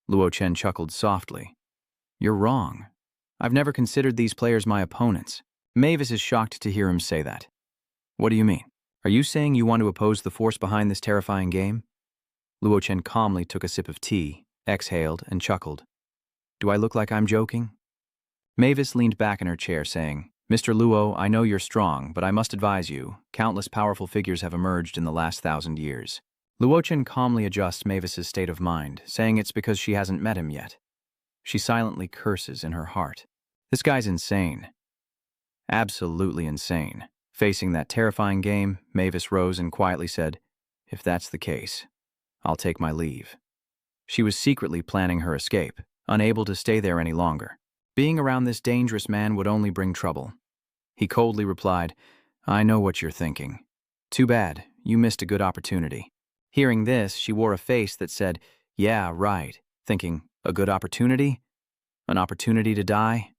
Luo Chen chuckled softly. "You're wrong. I've never considered these players my opponents." Mavis is shocked to hear him say that. "What do you mean? Are you saying you want to oppose the force behind this terrifying game?" Luo Chen calmly took a sip of tea, exhaled, and chuckled. "Do I look like I'm joking?" Mavis leaned back in her chair, saying, "Mr. Luo, I know you're strong, but I must advise you, countless powerful figures have emerged in the last 1,000 years. Luo Chen calmly adjusts Mavis's state of mind, saying it's because she hasn't met him yet. She silently curses in her heart. This guy's insane. Absolutely insane. Facing that terrifying game, Mavis rose and quietly said, "If that's the case, I'll take my leave." She was secretly planning her escape, unable to stay there any longer. Being around this dangerous man would only bring trouble. He coldly replied, "I know what you're thinking. Too bad, you missed a good opportunity." Hearing this, she wore a face that said, "Yeah, right," thinking, "A good opportunity? An opportunity to die?"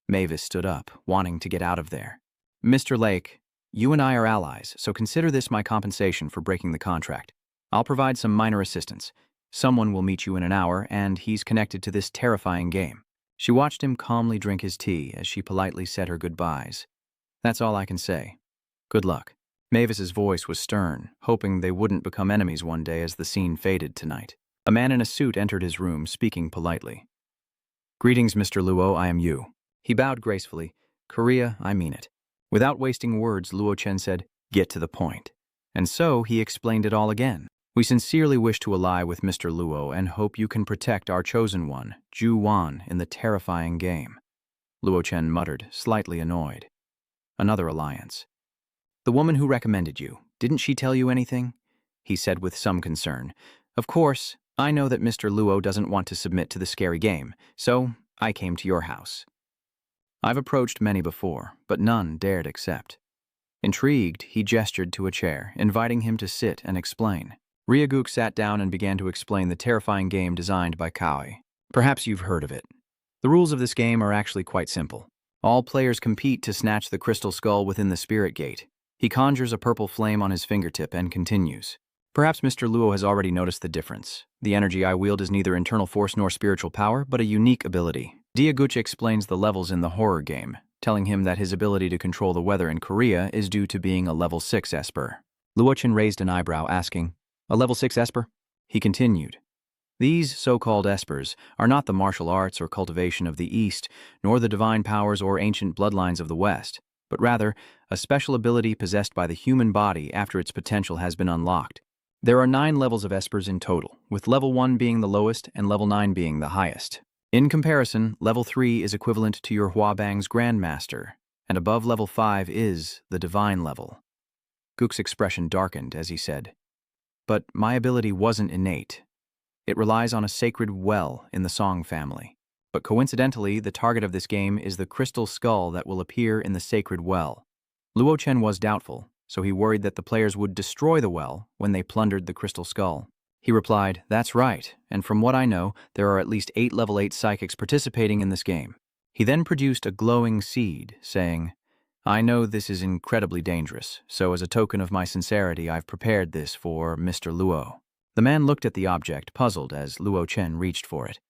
Mavis stood up, wanting to get out of there. "Mr. Lake, you and I are allies, so consider this my compensation for breaking the contract. I'll provide some minor assistance. Someone will meet you in an hour, and he's connected to this terrifying game." She watched him calmly drink his tea as she politely said her goodbyes. "That's all I can say. Good luck." Mavis's voice was stern, hoping they wouldn't become enemies one day as the scene faded tonight. A man in a suit entered his room, speaking politely. "Greetings, Mr. Luo, I am Yu." He bowed gracefully. "Korea, I mean it." Without wasting words, Luo Chen said, "Get to the point." And so he explained it all again. "We sincerely wish to ally with Mr. Luo and hope you can protect our chosen one, Ju Wan, in the terrifying game." Luo Chen muttered, slightly annoyed. "Another alliance. The woman who recommended you, didn't she tell you anything?" He said with some concern. "Of course, I know that Mr. Luo doesn't want to submit to the scary game, so I came to your house. I've approached many before, but none dared accept." Intrigued, he gestured to a chair, inviting him to sit and explain. Ryaguk sat down and began to explain the terrifying game designed by Kaoi. "Perhaps you've heard of it. The rules of this game are actually quite simple. All players compete to snatch the crystal skull within the spirit gate. He conjures a purple flame on his fingertip and continues. Perhaps Mr. Luo has already noticed the difference. The energy I wield is neither internal force nor spiritual power, but a unique ability." Diaguchi explains the levels in the horror game, telling him that his ability to control the weather in Korea is due to being a level 6 esper. Luo Chen raised an eyebrow, asking, "A level 6 esper?" He continued, "These so-called espers are not the martial arts or cultivation of the East, nor the divine powers or ancient bloodlines of the West, but rather a special ability possessed by the human body after its potential has been unlocked. There are 9 levels of espers in total, with level 1 being the lowest and level 9 being the highest. In comparison, level 3 is equivalent to your Huabang's Grandmaster, and above level 5 is the divine level." Guk's expression darkened as he said, "But my ability wasn't innate. It relies on a sacred well in the Song family. But coincidentally, the target of this game is the crystal skull that will appear in the sacred well." Luo Chen was doubtful, so he worried that the players would destroy the well when they plundered the crystal skull. He replied, "That's right, and from what I know, there are at least 8 level 8 psychics participating in this game." He then produced a glowing seed, saying, "I know this is incredibly dangerous, so as a token of my sincerity, I've prepared this for Mr. Luo." The man looked at the object, puzzled, as Luo Chen reached for it.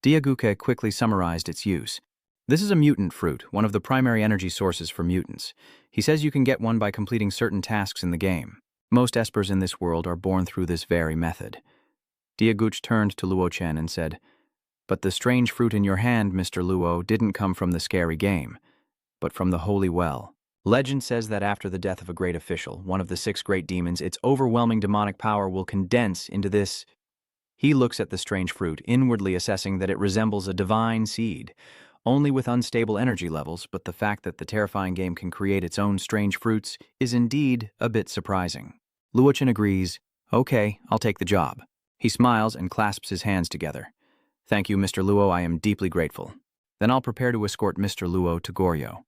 Diaguke quickly summarized its use. "This is a mutant fruit, one of the primary energy sources for mutants. He says you can get one by completing certain tasks in the game. Most espers in this world are born through this very method." Diaguch turned to Luo Chen and said, "But the strange fruit in your hand, Mr. Luo, didn't come from the scary game, but from the holy well. Legend says that after the death of a great official, one of the 6 great demons, its overwhelming demonic power will condense into this..." He looks at the strange fruit, inwardly assessing that it resembles a divine seed, only with unstable energy levels, but the fact that the terrifying game can create its own strange fruits is indeed a bit surprising. Luochen agrees, "Okay, I'll take the job." He smiles and clasps his hands together. "Thank you, Mr. Luo, I am deeply grateful." Then I'll prepare to escort Mr. Luo to Goryeo.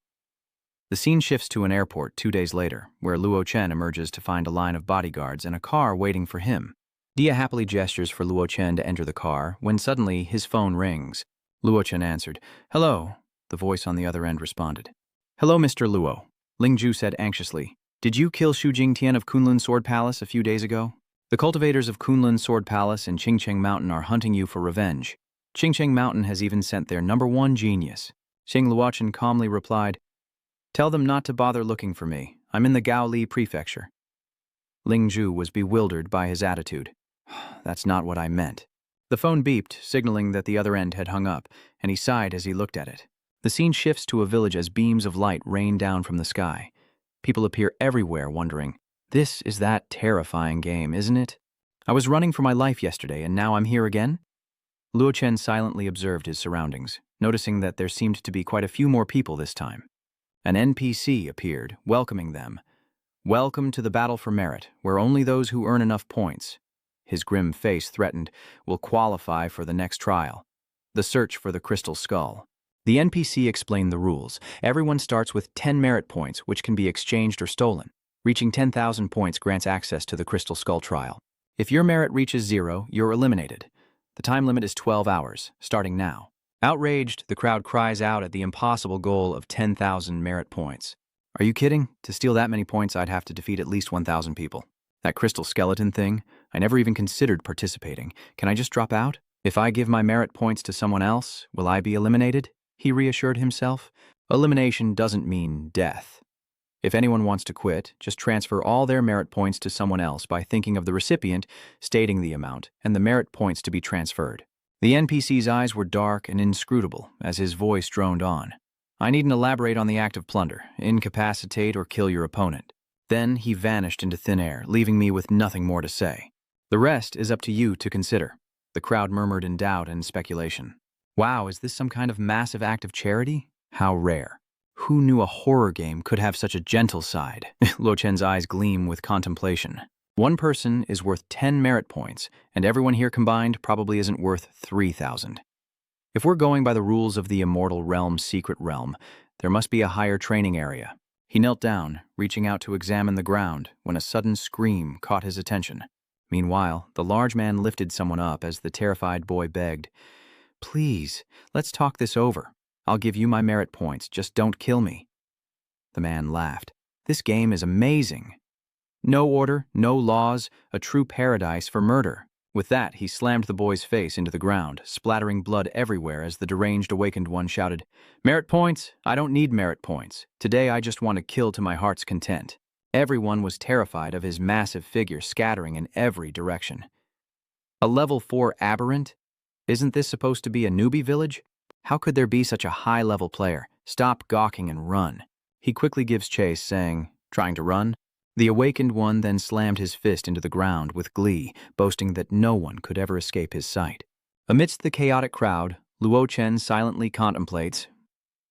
The scene shifts to an airport 2 days later, where Luo Chen emerges to find a line of bodyguards and a car waiting for him. Dia happily gestures for Luo Chen to enter the car, when suddenly his phone rings. Luo Chen answered. "Hello," the voice on the other end responded. "Hello, Mr. Luo," Ling Ju said anxiously. "Did you kill Xu Jingtian of Kunloon Sword Palace a few days ago? The cultivators of Kunloon Sword Palace and Qingcheng Mountain are hunting you for revenge. Qingcheng Mountain has even sent their #1 genius." Xing Luochen calmly replied, "Tell them not to bother looking for me. I'm in the Gaoli prefecture." Ling Ju was bewildered by his attitude. "That's not what I meant." The phone beeped, signaling that the other end had hung up, and he sighed as he looked at it. The scene shifts to a village as beams of light rain down from the sky. People appear everywhere wondering, "This is that terrifying game, isn't it? I was running for my life yesterday, and now I'm here again?" Luo Chen silently observed his surroundings, noticing that there seemed to be quite a few more people this time. An NPC appeared, welcoming them. "Welcome to the battle for merit, where only those who earn enough points," his grim face threatened, "will qualify for the next trial. The search for the crystal skull." The NPC explained the rules. Everyone starts with 10 merit points, which can be exchanged or stolen. Reaching 10,000 points grants access to the crystal skull trial. If your merit reaches 0, you're eliminated. The time limit is 12 hours, starting now. Outraged, the crowd cries out at the impossible goal of 10,000 merit points. "Are you kidding? To steal that many points, I'd have to defeat at least 1,000 people. That crystal skeleton thing, I never even considered participating. Can I just drop out? If I give my merit points to someone else, will I be eliminated?" He reassured himself. Elimination doesn't mean death. If anyone wants to quit, just transfer all their merit points to someone else by thinking of the recipient, stating the amount, and the merit points to be transferred. The NPC's eyes were dark and inscrutable as his voice droned on. "I needn't elaborate on the act of plunder. Incapacitate or kill your opponent." Then he vanished into thin air, leaving me with nothing more to say. "The rest is up to you to consider." The crowd murmured in doubt and speculation. Wow, is this some kind of massive act of charity? How rare. Who knew a horror game could have such a gentle side? Luo Chen's eyes gleam with contemplation. One person is worth 10 merit points, and everyone here combined probably isn't worth 3,000. If we're going by the rules of the Immortal Realm's secret realm, there must be a higher training area. He knelt down, reaching out to examine the ground, when a sudden scream caught his attention. Meanwhile, the large man lifted someone up as the terrified boy begged, "Please, let's talk this over. I'll give you my merit points, just don't kill me." The man laughed. "This game is amazing. No order, no laws, a true paradise for murder." With that, he slammed the boy's face into the ground, splattering blood everywhere as the deranged awakened one shouted, "Merit points? I don't need merit points. Today I just want to kill to my heart's content." Everyone was terrified of his massive figure scattering in every direction. A level 4 aberrant? Isn't this supposed to be a newbie village? How could there be such a high-level player? Stop gawking and run. He quickly gives chase, saying, "Trying to run?" The awakened one then slammed his fist into the ground with glee, boasting that no one could ever escape his sight. Amidst the chaotic crowd, Luo Chen silently contemplates.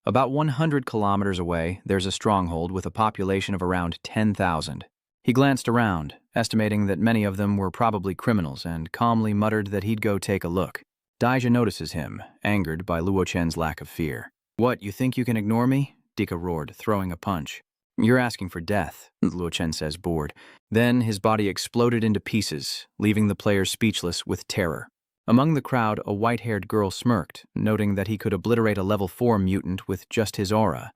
About 100 kilometers away, there's a stronghold with a population of around 10,000. He glanced around, estimating that many of them were probably criminals, and calmly muttered that he'd go take a look. Daija notices him, angered by Luo Chen's lack of fear. "What, you think you can ignore me?" Dika roared, throwing a punch. "You're asking for death," Luo Chen says, bored. Then his body exploded into pieces, leaving the players speechless with terror. Among the crowd, a white-haired girl smirked, noting that he could obliterate a level 4 mutant with just his aura.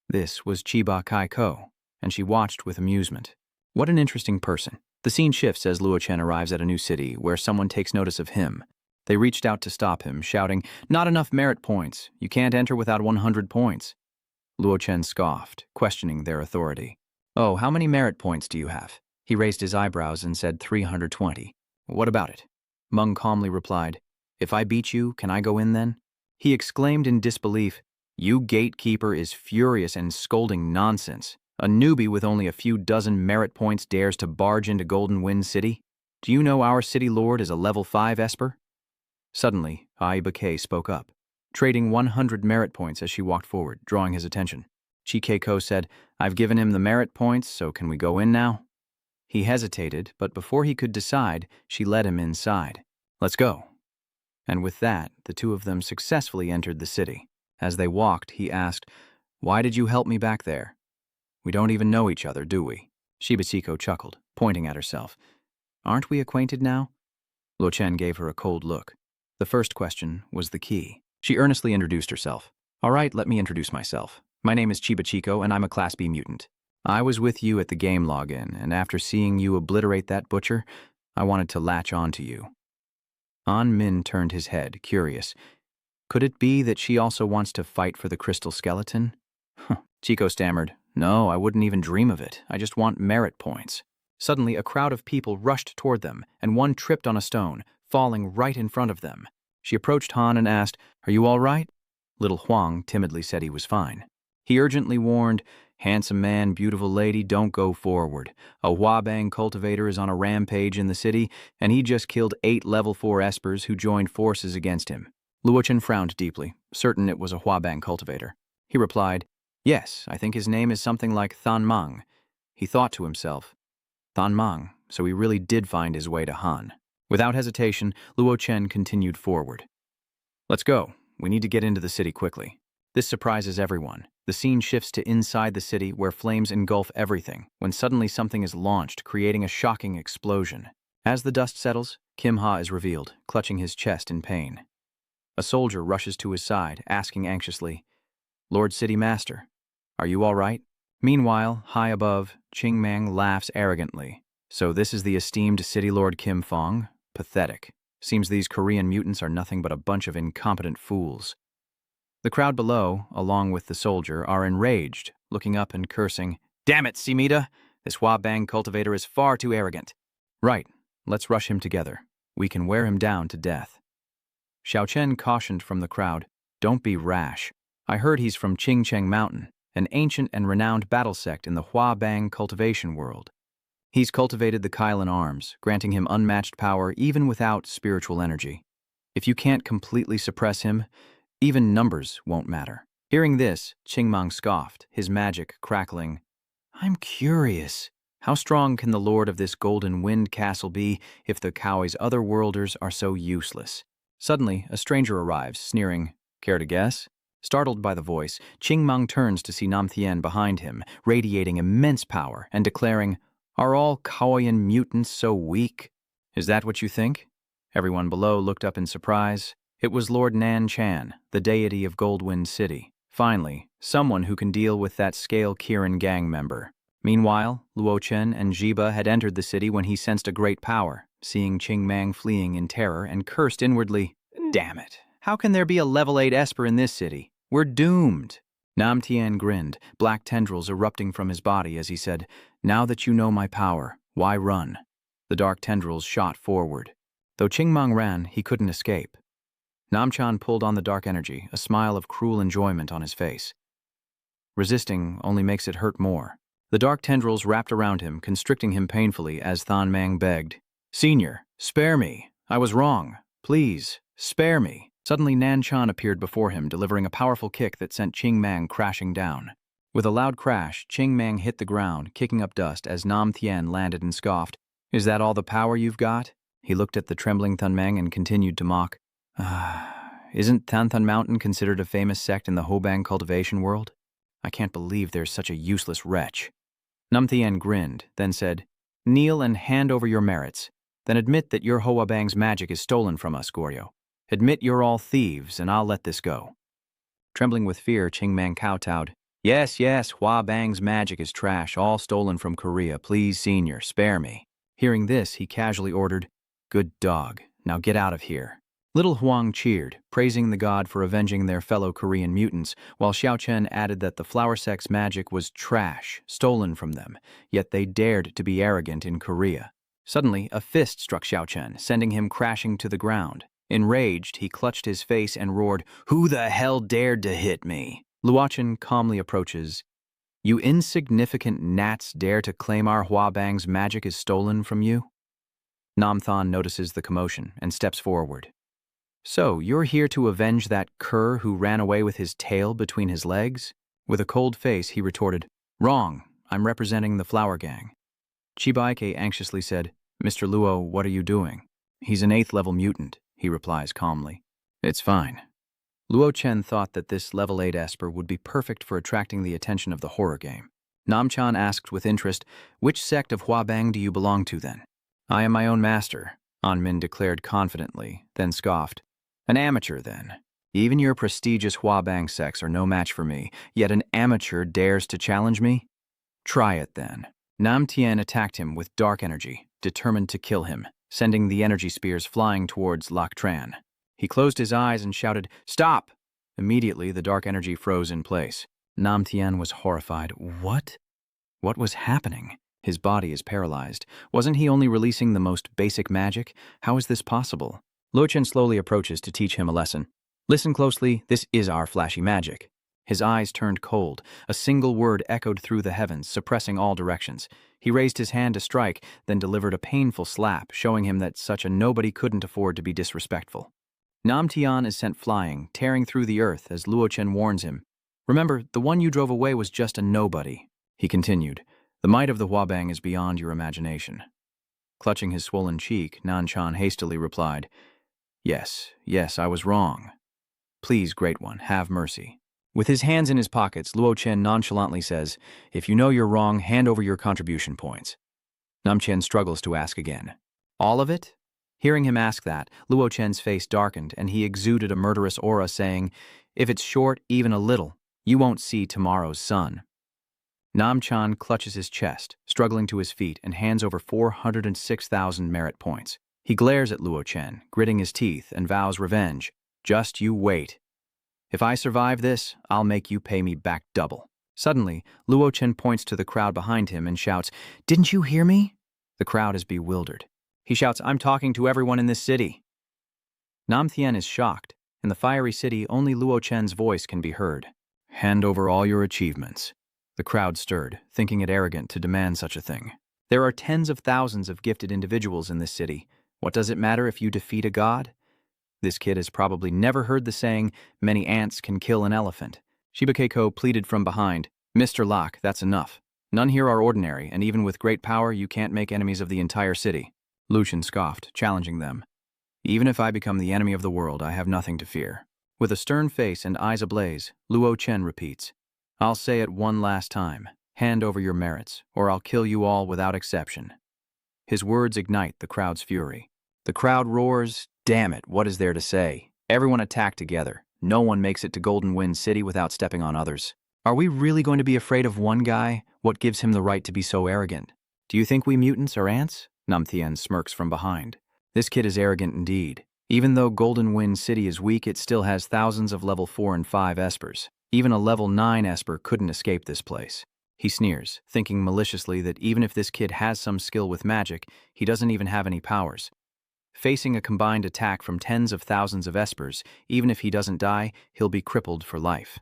This was Chiba Kaiko, and she watched with amusement. What an interesting person. The scene shifts as Luo Chen arrives at a new city, where someone takes notice of him. They reached out to stop him, shouting, "Not enough merit points. You can't enter without 100 points. Luo Chen scoffed, questioning their authority. "Oh, how many merit points do you have?" He raised his eyebrows and said 320. "What about it?" Meng calmly replied, "If I beat you, can I go in then?" He exclaimed in disbelief, "You gatekeeper is furious and scolding nonsense. A newbie with only a few dozen merit points dares to barge into Golden Wind City?" Do you know our city lord is a level 5 esper? Suddenly, Ai Bakei spoke up, trading 100 merit points as she walked forward, drawing his attention. Chikeiko said, I've given him the merit points, so can we go in now? He hesitated, but before he could decide, she led him inside. Let's go. And with that, the two of them successfully entered the city. As they walked, he asked, Why did you help me back there? We don't even know each other, do we? Shibachiko chuckled, pointing at herself. Aren't we acquainted now? Luo Chen gave her a cold look. The first question was the key. She earnestly introduced herself. All right, let me introduce myself. My name is Chibachiko, and I'm a Class B mutant. I was with you at the game login, and after seeing you obliterate that butcher, I wanted to latch on to you. An Min turned his head, curious. Could it be that she also wants to fight for the crystal skeleton? Chico stammered, No, I wouldn't even dream of it. I just want merit points. Suddenly, a crowd of people rushed toward them, and one tripped on a stone, falling right in front of them. She approached Han and asked, Are you all right? Little Huang timidly said he was fine. He urgently warned, Handsome man, beautiful lady, don't go forward. A Huabang cultivator is on a rampage in the city, and he just killed 8 level 4 espers who joined forces against him. Luo Chen frowned deeply, certain it was a Huabang cultivator. He replied, Yes, I think his name is something like Than Mang. He thought to himself, Than Mang, so he really did find his way to Han. Without hesitation, Luo Chen continued forward. Let's go. We need to get into the city quickly. This surprises everyone. The scene shifts to inside the city where flames engulf everything, when suddenly something is launched, creating a shocking explosion. As the dust settles, Kim Ha is revealed, clutching his chest in pain. A soldier rushes to his side, asking anxiously, Lord City Master, are you all right? Meanwhile, high above, Ching Mang laughs arrogantly. So this is the esteemed City Lord Kim Fong? Pathetic. Seems these Korean mutants are nothing but a bunch of incompetent fools. The crowd below, along with the soldier, are enraged, looking up and cursing, Damn it, Simita! This Huabang cultivator is far too arrogant. Right, let's rush him together. We can wear him down to death. Xiao Chen cautioned from the crowd, Don't be rash. I heard he's from Qingcheng Mountain, an ancient and renowned battle sect in the Huabang cultivation world. He's cultivated the Kylan arms, granting him unmatched power even without spiritual energy. If you can't completely suppress him, even numbers won't matter. Hearing this, Qingmang scoffed, his magic crackling. I'm curious. How strong can the lord of this golden wind castle be if the Kauai's other worlders are so useless? Suddenly, a stranger arrives, sneering, Care to guess? Startled by the voice, Qingmang turns to see Nam Thien behind him, radiating immense power, and declaring, Are all Kauaian mutants so weak? Is that what you think? Everyone below looked up in surprise. It was Lord Nan Chan, the deity of Goldwind City. Finally, someone who can deal with that Scale Kirin gang member. Meanwhile, Luo Chen and Jiba had entered the city when he sensed a great power, seeing Qingmang fleeing in terror and cursed inwardly, Damn it, how can there be a level 8 esper in this city? We're doomed. Nam Tien grinned, black tendrils erupting from his body as he said, Now that you know my power, why run? The dark tendrils shot forward. Though Qingmang ran, he couldn't escape. Namchan pulled on the dark energy, a smile of cruel enjoyment on his face. Resisting only makes it hurt more. The dark tendrils wrapped around him, constricting him painfully as Than Mang begged, Senior, spare me. I was wrong. Please, spare me. Suddenly Nan Chan appeared before him, delivering a powerful kick that sent Qing Mang crashing down. With a loud crash, Qing Mang hit the ground, kicking up dust as Nam Thien landed and scoffed, Is that all the power you've got? He looked at the trembling Thun Mang and continued to mock, Isn't Tanthan Mountain considered a famous sect in the Hobang cultivation world? I can't believe there's such a useless wretch. Nam Thien grinned, then said, Kneel and hand over your merits. Then admit that your Hoabang's magic is stolen from us, Goryo. Admit you're all thieves, and I'll let this go. Trembling with fear, Qing Mang kowtowed. Yes, Huabang's magic is trash, all stolen from Korea. Please, senior, spare me. Hearing this, he casually ordered, Good dog, now get out of here. Little Huang cheered, praising the god for avenging their fellow Korean mutants, while Xiao Chen added that the flower sect's magic was trash, stolen from them, yet they dared to be arrogant in Korea. Suddenly, a fist struck Xiao Chen, sending him crashing to the ground. Enraged, he clutched his face and roared, Who the hell dared to hit me? Luochen calmly approaches. You insignificant gnats dare to claim our Huabang's magic is stolen from you? Nam Thon notices the commotion and steps forward. So, you're here to avenge that cur who ran away with his tail between his legs? With a cold face, he retorted, Wrong, I'm representing the Flower Gang. Chibaike anxiously said, Mr. Luo, what are you doing? He's an 8th level mutant, he replies calmly. It's fine. Luo Chen thought that this level 8 Esper would be perfect for attracting the attention of the horror game. Nam Chan asked with interest, Which sect of Huabang do you belong to then? I am my own master, Anmin declared confidently, then scoffed. An amateur, then. Even your prestigious Huabang sects are no match for me, yet an amateur dares to challenge me? Try it, then. Nam Tien attacked him with dark energy, determined to kill him, sending the energy spears flying towards Lak Tran. He closed his eyes and shouted, Stop! Immediately, the dark energy froze in place. Nam Tien was horrified. What? What was happening? His body is paralyzed. Wasn't he only releasing the most basic magic? How is this possible? Luo Chen slowly approaches to teach him a lesson. Listen closely, this is our flashy magic. His eyes turned cold. A single word echoed through the heavens, suppressing all directions. He raised his hand to strike, then delivered a painful slap, showing him that such a nobody couldn't afford to be disrespectful. Nam Tian is sent flying, tearing through the earth as Luo Chen warns him. Remember, the one you drove away was just a nobody. He continued, The might of the Huabang is beyond your imagination. Clutching his swollen cheek, Nan Chan hastily replied, Yes, I was wrong. Please, Great One, have mercy. With his hands in his pockets, Luo Chen nonchalantly says, If you know you're wrong, hand over your contribution points. Nam Chen struggles to ask again. All of it? Hearing him ask that, Luo Chen's face darkened and he exuded a murderous aura saying, If it's short, even a little, you won't see tomorrow's sun. Nam Chan clutches his chest, struggling to his feet, and hands over 406,000 merit points. He glares at Luo Chen, gritting his teeth, and vows revenge. Just you wait. If I survive this, I'll make you pay me back double. Suddenly, Luo Chen points to the crowd behind him and shouts, Didn't you hear me? The crowd is bewildered. He shouts, I'm talking to everyone in this city. Nam Thien is shocked. In the fiery city, only Luo Chen's voice can be heard. Hand over all your achievements. The crowd stirred, thinking it arrogant to demand such a thing. There are tens of thousands of gifted individuals in this city. What does it matter if you defeat a god? This kid has probably never heard the saying, many ants can kill an elephant. Shiba Keiko pleaded from behind, Mr. Locke, that's enough. None here are ordinary, and even with great power, you can't make enemies of the entire city. Lucian scoffed, challenging them. Even if I become the enemy of the world, I have nothing to fear. With a stern face and eyes ablaze, Luo Chen repeats, I'll say it one last time. Hand over your merits, or I'll kill you all without exception. His words ignite the crowd's fury. The crowd roars, Damn it, what is there to say? Everyone attack together. No one makes it to Golden Wind City without stepping on others. Are we really going to be afraid of one guy? What gives him the right to be so arrogant? Do you think we mutants are ants? Nam Thien smirks from behind. This kid is arrogant indeed. Even though Golden Wind City is weak, it still has thousands of level 4 and 5 espers. Even a level 9 esper couldn't escape this place. He sneers, thinking maliciously that even if this kid has some skill with magic, he doesn't even have any powers. Facing a combined attack from tens of thousands of espers, even if he doesn't die, he'll be crippled for life.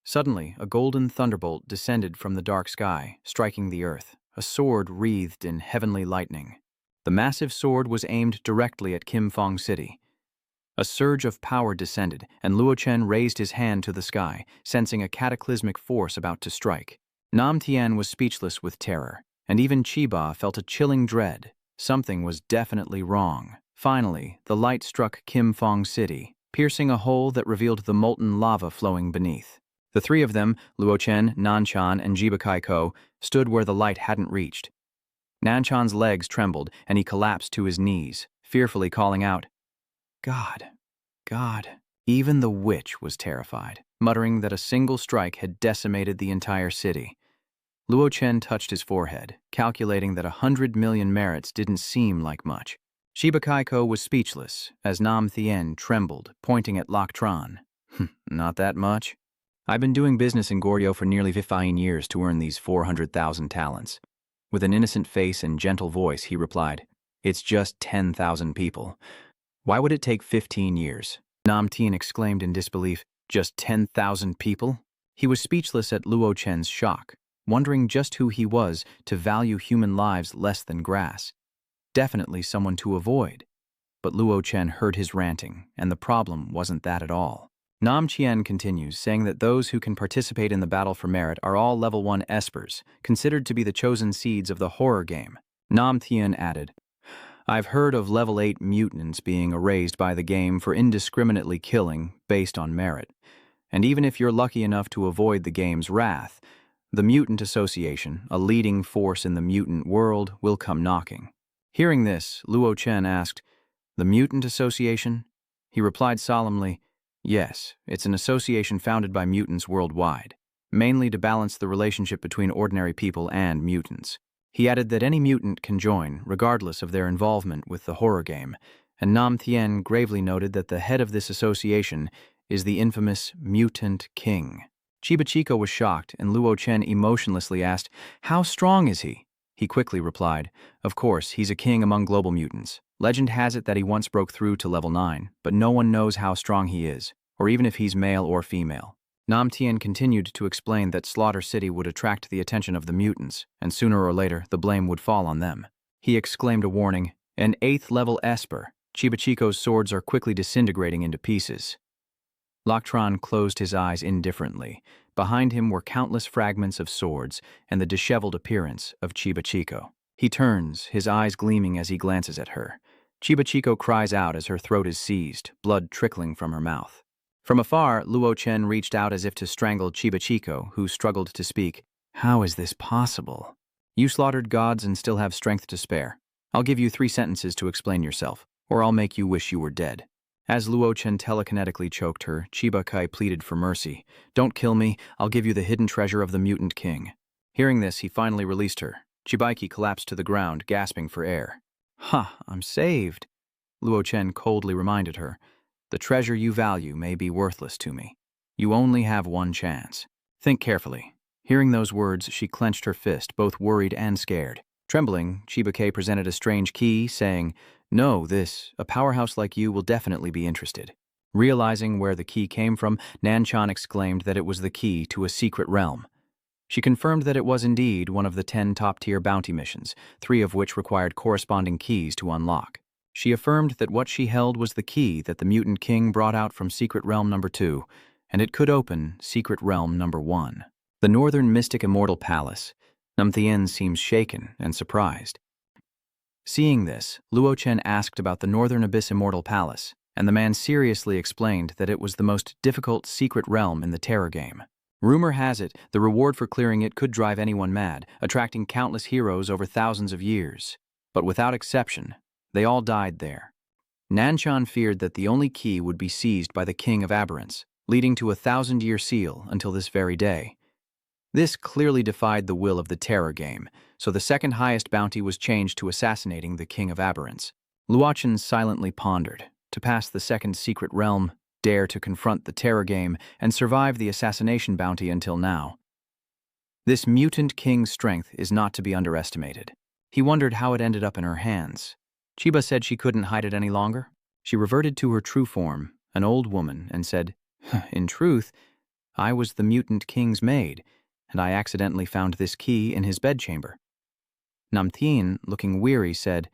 Suddenly, a golden thunderbolt descended from the dark sky, striking the earth, a sword wreathed in heavenly lightning. The massive sword was aimed directly at Kim Fong City. A surge of power descended, and Luo Chen raised his hand to the sky, sensing a cataclysmic force about to strike. Nam Tian was speechless with terror, and even Chiba felt a chilling dread. Something was definitely wrong. Finally, the light struck Kim Fong City, piercing a hole that revealed the molten lava flowing beneath. The three of them, Luo Chen, Nanchan, and Jiba Kaiko, stood where the light hadn't reached. Nanchan's legs trembled, and he collapsed to his knees, fearfully calling out, God, God. Even the witch was terrified, muttering that a single strike had decimated the entire city. Luo Chen touched his forehead, calculating that 100 million merits didn't seem like much. Shiba Kaiko was speechless, as Nam Thien trembled, pointing at Lak Tran. Not that much. I've been doing business in Goryo for nearly 15 years to earn these 400,000 talents. With an innocent face and gentle voice, he replied, It's just 10,000 people. Why would it take 15 years? Nam Tien exclaimed in disbelief, Just 10,000 people? He was speechless at Luo Chen's shock, wondering just who he was to value human lives less than grass. definitely someone to avoid. But Luo Chen heard his ranting, and the problem wasn't that at all. Nam Qian continues, saying that those who can participate in the battle for merit are all level 1 espers, considered to be the chosen seeds of the horror game. Nam Tian added, I've heard of level 8 mutants being erased by the game for indiscriminately killing based on merit. And even if you're lucky enough to avoid the game's wrath, the Mutant Association, a leading force in the mutant world, will come knocking. Hearing this, Luo Chen asked, The Mutant Association? He replied solemnly, Yes, it's an association founded by mutants worldwide, mainly to balance the relationship between ordinary people and mutants. He added that any mutant can join, regardless of their involvement with the horror game, and Nam Thien gravely noted that the head of this association is the infamous Mutant King. Chiba Chico was shocked, and Luo Chen emotionlessly asked, How strong is he? He quickly replied, Of course, he's a king among global mutants. Legend has it that he once broke through to level 9, but no one knows how strong he is, or even if he's male or female. Nam Tien continued to explain that Slaughter City would attract the attention of the mutants, and sooner or later the blame would fall on them. He exclaimed a warning, An 8th level Esper. Chiba Chico's swords are quickly disintegrating into pieces. Loctron closed his eyes indifferently. Behind him were countless fragments of swords and the disheveled appearance of Chiba Chico. He turns, his eyes gleaming as he glances at her. Chiba Chico cries out as her throat is seized, blood trickling from her mouth. From afar, Luo Chen reached out as if to strangle Chiba Chico, who struggled to speak. How is this possible? You slaughtered gods and still have strength to spare. I'll give you 3 sentences to explain yourself, or I'll make you wish you were dead. As Luo Chen telekinetically choked her, Chiba Kai pleaded for mercy. Don't kill me, I'll give you the hidden treasure of the Mutant King. Hearing this, he finally released her. Chibaiki collapsed to the ground, gasping for air. Ha, I'm saved, Luo Chen coldly reminded her. The treasure you value may be worthless to me. You only have one chance. Think carefully. Hearing those words, she clenched her fist, both worried and scared. Trembling, Chiba Kai presented a strange key, saying, No, a powerhouse like you will definitely be interested. Realizing where the key came from, Nanchan exclaimed that it was the key to a secret realm. She confirmed that it was indeed one of the 10 top-tier bounty missions, 3 of which required corresponding keys to unlock. She affirmed that what she held was the key that the Mutant King brought out from Secret Realm number 2, and it could open Secret Realm number 1. The Northern Mystic Immortal Palace. Namthien seems shaken and surprised. Seeing this, Luo Chen asked about the Northern Abyss Immortal Palace, and the man seriously explained that it was the most difficult secret realm in the terror game. Rumor has it, the reward for clearing it could drive anyone mad, attracting countless heroes over thousands of years. But without exception, they all died there. Nanchan feared that the only key would be seized by the King of Aberrance, leading to a 1,000-year seal until this very day. This clearly defied the will of the terror game, so the second highest bounty was changed to assassinating the King of Aberrance. Luochen silently pondered. To pass the second secret realm, dare to confront the terror game, and survive the assassination bounty until now. This mutant king's strength is not to be underestimated. He wondered how it ended up in her hands. Chiba said she couldn't hide it any longer. She reverted to her true form, an old woman, and said, In truth, I was the mutant king's maid, and I accidentally found this key in his bedchamber. Namthien, looking weary, said,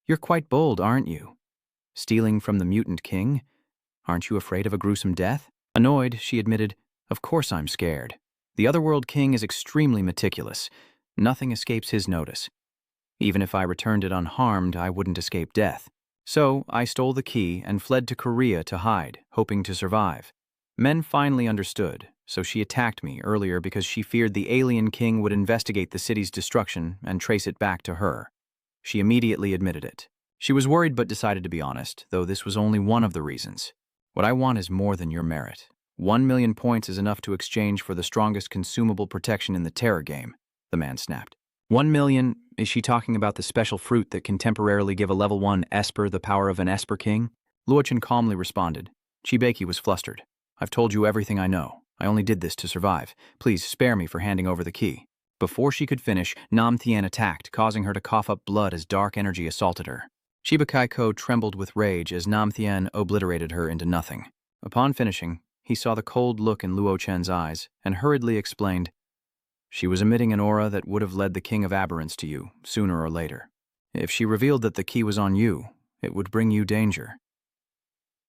You're quite bold, aren't you? Stealing from the mutant king? Aren't you afraid of a gruesome death? Annoyed, she admitted, Of course I'm scared. The Otherworld King is extremely meticulous. Nothing escapes his notice. Even if I returned it unharmed, I wouldn't escape death. So I stole the key and fled to Korea to hide, hoping to survive. Men finally understood, so she attacked me earlier because she feared the alien king would investigate the city's destruction and trace it back to her. She immediately admitted it. She was worried but decided to be honest, though this was only one of the reasons. What I want is more than your merit. 1 million points is enough to exchange for the strongest consumable protection in the terror game, the man snapped. 1 million? Is she talking about the special fruit that can temporarily give a level 1 Esper the power of an Esper king? Luochen calmly responded. Chibeki was flustered. I've told you everything I know. I only did this to survive. Please spare me for handing over the key. Before she could finish, Nam Thien attacked, causing her to cough up blood as dark energy assaulted her. Chiba Kaiko trembled with rage as Nam Thien obliterated her into nothing. Upon finishing, he saw the cold look in Luo Chen's eyes and hurriedly explained, She was emitting an aura that would have led the King of Aberrance to you, sooner or later. If she revealed that the key was on you, it would bring you danger.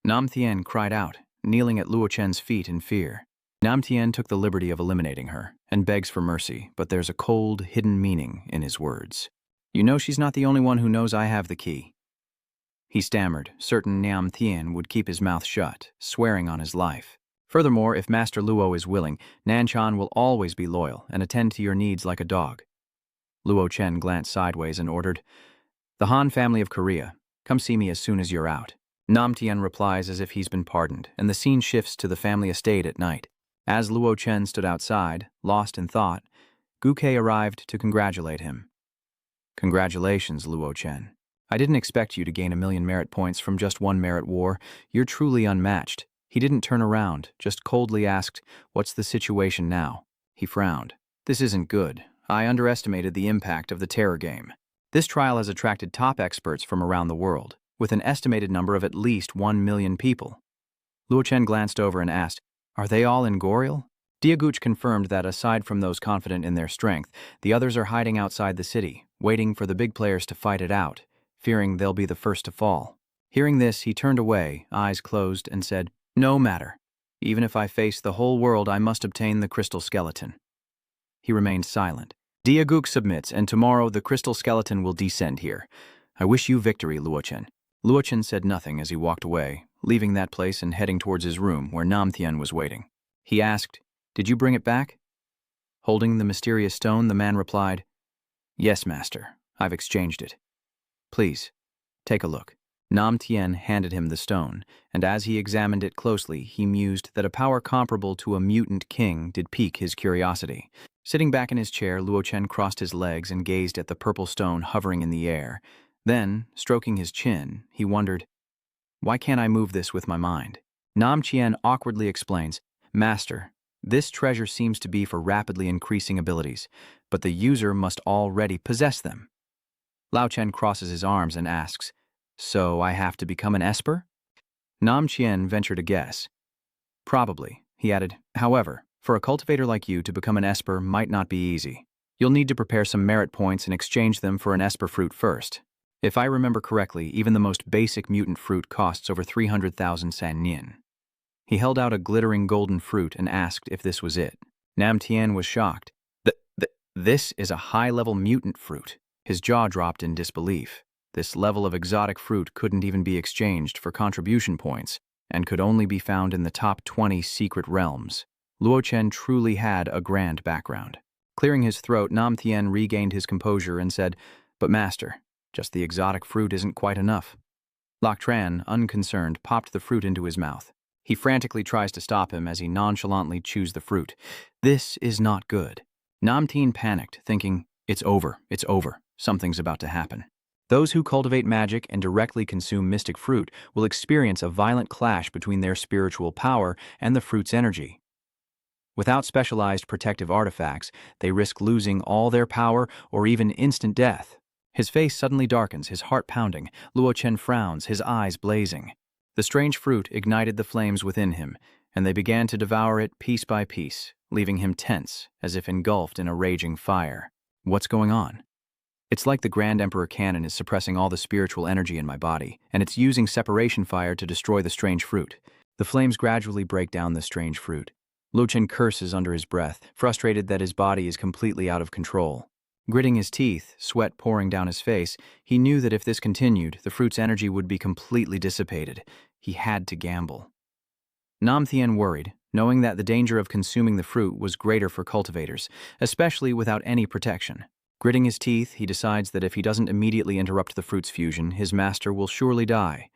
Nam Tien cried out, kneeling at Luo Chen's feet in fear. Nam Tien took the liberty of eliminating her and begs for mercy, but there's a cold, hidden meaning in his words. You know she's not the only one who knows I have the key. He stammered, certain Nam Tien would keep his mouth shut, swearing on his life. Furthermore, if Master Luo is willing, Nanchan will always be loyal and attend to your needs like a dog. Luo Chen glanced sideways and ordered, "The Han family of Korea, come see me as soon as you're out." Nam Tien replies as if he's been pardoned, and the scene shifts to the family estate at night. As Luo Chen stood outside, lost in thought, Gu Kei arrived to congratulate him. "Congratulations, Luo Chen. I didn't expect you to gain 1,000,000 merit points from just one merit war. You're truly unmatched." He didn't turn around, just coldly asked, "What's the situation now?" He frowned. "This isn't good. I underestimated the impact of the terror game. This trial has attracted top experts from around the world, with an estimated number of at least 1,000,000 people." Luo Chen glanced over and asked, "Are they all in Goril?" Diaguch confirmed that aside from those confident in their strength, the others are hiding outside the city, waiting for the big players to fight it out, fearing they'll be the first to fall. Hearing this, he turned away, eyes closed, and said, "No matter. Even if I face the whole world, I must obtain the crystal skeleton." He remained silent. "Diaguch submits, and tomorrow the crystal skeleton will descend here. I wish you victory, Luo Chen." Luo Chen said nothing as he walked away, leaving that place and heading towards his room where Nam Tien was waiting. He asked, "Did you bring it back?" Holding the mysterious stone, the man replied, "Yes, master. I've exchanged it. Please, take a look." Nam Tien handed him the stone, and as he examined it closely, he mused that a power comparable to a mutant king did pique his curiosity. Sitting back in his chair, Luo Chen crossed his legs and gazed at the purple stone hovering in the air. Then, stroking his chin, he wondered, "Why can't I move this with my mind?" Nam Tien awkwardly explains, "Master, this treasure seems to be for rapidly increasing abilities, but the user must already possess them." Lao Chen crosses his arms and asks, "So I have to become an esper?" Nam Tien ventured a guess. "Probably," he added. "However, for a cultivator like you to become an esper might not be easy. You'll need to prepare some merit points and exchange them for an esper fruit first. If I remember correctly, even the most basic mutant fruit costs over 300,000 san yin." He held out a glittering golden fruit and asked if this was it. Nam Tien was shocked. This is a high-level mutant fruit." His jaw dropped in disbelief. This level of exotic fruit couldn't even be exchanged for contribution points, and could only be found in the top 20 secret realms. Luo Chen truly had a grand background. Clearing his throat, Nam Tien regained his composure and said, "But master, just the exotic fruit isn't quite enough." Lok Tran, unconcerned, popped the fruit into his mouth. He frantically tries to stop him as he nonchalantly chews the fruit. This is not good. Nam Tien panicked, thinking, it's over, something's about to happen. Those who cultivate magic and directly consume mystic fruit will experience a violent clash between their spiritual power and the fruit's energy. Without specialized protective artifacts, they risk losing all their power or even instant death. His face suddenly darkens, his heart pounding. Luo Chen frowns, his eyes blazing. The strange fruit ignited the flames within him, and they began to devour it piece by piece, leaving him tense, as if engulfed in a raging fire. What's going on? It's like the Grand Emperor Cannon is suppressing all the spiritual energy in my body, and it's using separation fire to destroy the strange fruit. The flames gradually break down the strange fruit. Luo Chen curses under his breath, frustrated that his body is completely out of control. Gritting his teeth, sweat pouring down his face, he knew that if this continued, the fruit's energy would be completely dissipated. He had to gamble. Nam Tien worried, knowing that the danger of consuming the fruit was greater for cultivators, especially without any protection. Gritting his teeth, he decides that if he doesn't immediately interrupt the fruit's fusion, his master will surely die.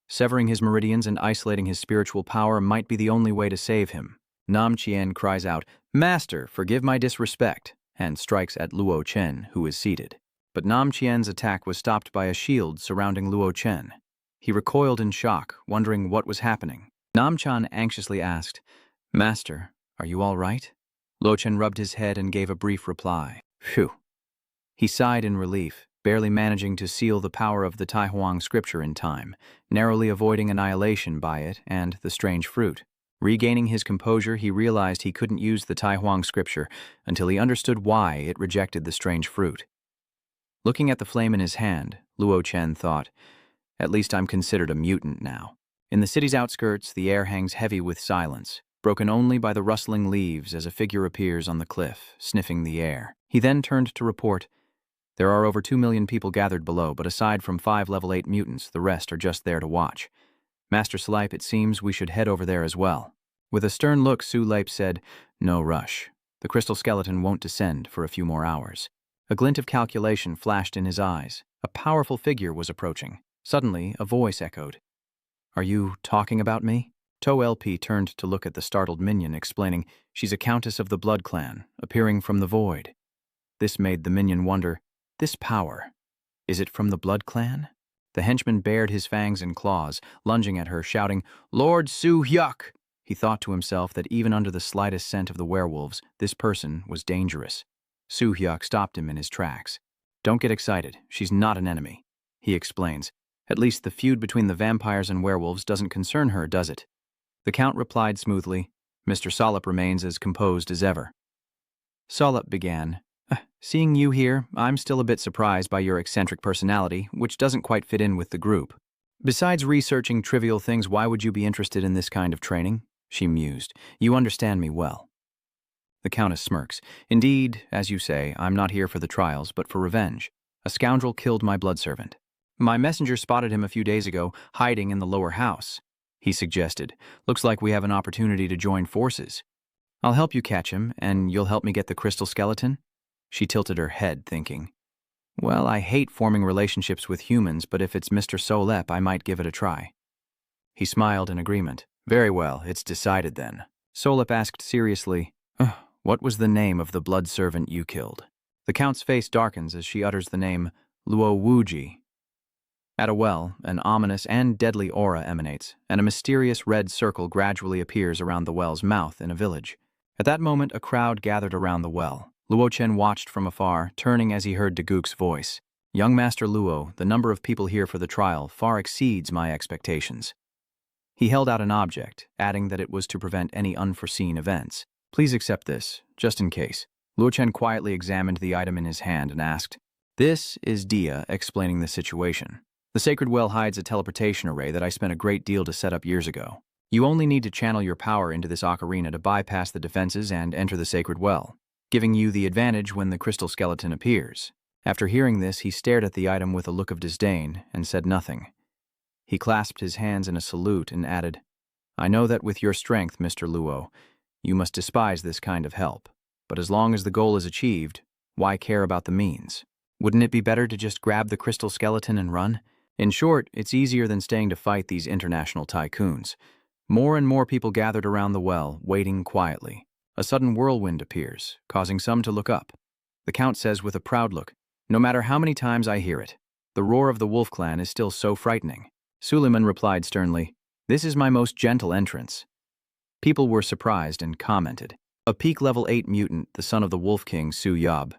Severing his meridians and isolating his spiritual power might be the only way to save him. Nam Tien cries out, "Master, forgive my disrespect," and strikes at Luo Chen, who is seated. But Nam Tien's attack was stopped by a shield surrounding Luo Chen. He recoiled in shock, wondering what was happening. Nam Chan anxiously asked, "Master, are you all right?" Luo Chen rubbed his head and gave a brief reply. "Phew." He sighed in relief, barely managing to seal the power of the Tai Huang scripture in time, narrowly avoiding annihilation by it and the strange fruit. Regaining his composure, he realized he couldn't use the Tai Huang scripture until he understood why it rejected the strange fruit. Looking at the flame in his hand, Luo Chen thought, "At least I'm considered a mutant now." In the city's outskirts, the air hangs heavy with silence, broken only by the rustling leaves as a figure appears on the cliff, sniffing the air. He then turned to report, "There are over 2 million people gathered below, but aside from 5 level 8 mutants, the rest are just there to watch. Master Slipe, it seems we should head over there as well." With a stern look, Su Leip said, "No rush. The crystal skeleton won't descend for a few more hours." A glint of calculation flashed in his eyes. A powerful figure was approaching. Suddenly, a voice echoed, "Are you talking about me?" To LP turned to look at the startled minion, explaining, "She's a countess of the Blood Clan, appearing from the void." This made the minion wonder, "This power, is it from the Blood Clan?" The henchman bared his fangs and claws, lunging at her, shouting, "Lord Su Hyuk!" He thought to himself that even under the slightest scent of the werewolves, this person was dangerous. Su Hyuk stopped him in his tracks. "Don't get excited, she's not an enemy," he explains. "At least the feud between the vampires and werewolves doesn't concern her, does it?" The Count replied smoothly. Mr. Solip remains as composed as ever. Solip began, "Seeing you here, I'm still a bit surprised by your eccentric personality, which doesn't quite fit in with the group. Besides researching trivial things, why would you be interested in this kind of training?" She mused. "You understand me well." The Countess smirks. "Indeed, as you say, I'm not here for the trials, but for revenge. A scoundrel killed my blood servant. My messenger spotted him a few days ago, hiding in the lower house. He suggested, 'Looks like we have an opportunity to join forces. I'll help you catch him, and you'll help me get the crystal skeleton?'" She tilted her head, thinking, "Well, I hate forming relationships with humans, but if it's Mr. Solep, I might give it a try." He smiled in agreement. "Very well, it's decided then." Solep asked seriously, "What was the name of the blood servant you killed?" The Count's face darkens as she utters the name Luo Wuji. At a well, an ominous and deadly aura emanates, and a mysterious red circle gradually appears around the well's mouth in a village. At that moment, a crowd gathered around the well. Luo Chen watched from afar, turning as he heard Daguk's voice. "Young Master Luo, the number of people here for the trial far exceeds my expectations." He held out an object, adding that it was to prevent any unforeseen events. "Please accept this, just in case." Luo Chen quietly examined the item in his hand and asked, "This is Dia explaining the situation. The sacred well hides a teleportation array that I spent a great deal to set up years ago. You only need to channel your power into this ocarina to bypass the defenses and enter the sacred well, giving you the advantage when the crystal skeleton appears." After hearing this, he stared at the item with a look of disdain and said nothing. He clasped his hands in a salute and added, "I know that with your strength, Mr. Luo, you must despise this kind of help. But as long as the goal is achieved, why care about the means? Wouldn't it be better to just grab the crystal skeleton and run? In short, it's easier than staying to fight these international tycoons." More and more people gathered around the well, waiting quietly. A sudden whirlwind appears, causing some to look up. The Count says with a proud look, "No matter how many times I hear it, the roar of the Wolf Clan is still so frightening." Suleiman replied sternly, "This is my most gentle entrance." People were surprised and commented, "A peak level 8 mutant, the son of the Wolf King Su Yab.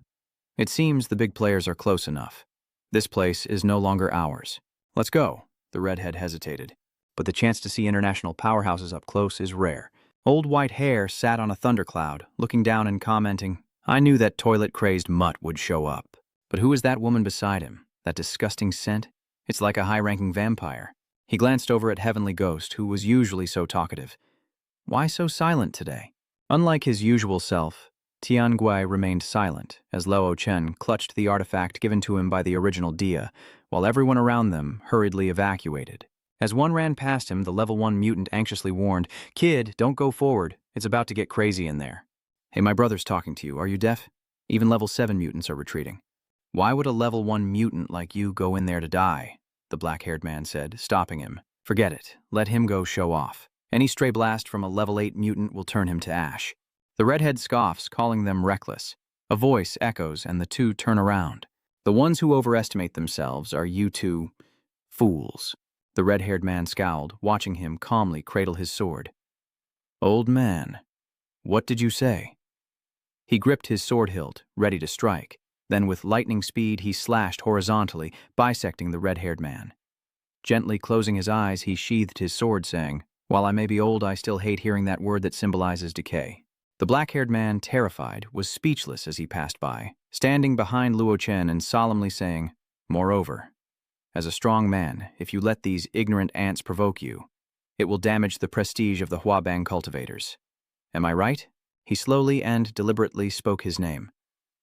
It seems the big players are close enough. This place is no longer ours. Let's go." The redhead hesitated. "But the chance to see international powerhouses up close is rare." Old White Hair sat on a thundercloud, looking down and commenting, "I knew that toilet-crazed mutt would show up. But who is that woman beside him? That disgusting scent? It's like a high-ranking vampire." He glanced over at Heavenly Ghost, who was usually so talkative. Why so silent today? Unlike his usual self, Tianguai remained silent as Luo Chen clutched the artifact given to him by the original Dia, while everyone around them hurriedly evacuated. As one ran past him, the level 1 mutant anxiously warned, "Kid, don't go forward. It's about to get crazy in there." "Hey, my brother's talking to you. Are you deaf? Even level 7 mutants are retreating." "Why would a level 1 mutant like you go in there to die?" the black-haired man said, stopping him. "Forget it. Let him go show off. Any stray blast from a level 8 mutant will turn him to ash." The redhead scoffs, calling them reckless. A voice echoes, and the two turn around. "The ones who overestimate themselves are you two fools." The red-haired man scowled, watching him calmly cradle his sword. "Old man, what did you say?" He gripped his sword hilt, ready to strike. Then with lightning speed, he slashed horizontally, bisecting the red-haired man. Gently closing his eyes, he sheathed his sword, saying, "While I may be old, I still hate hearing that word that symbolizes decay." The black-haired man, terrified, was speechless as he passed by. standing behind Luo Chen and solemnly saying, "Moreover, as a strong man, if you let these ignorant ants provoke you, it will damage the prestige of the Huabang cultivators. Am I right?" He slowly and deliberately spoke his name,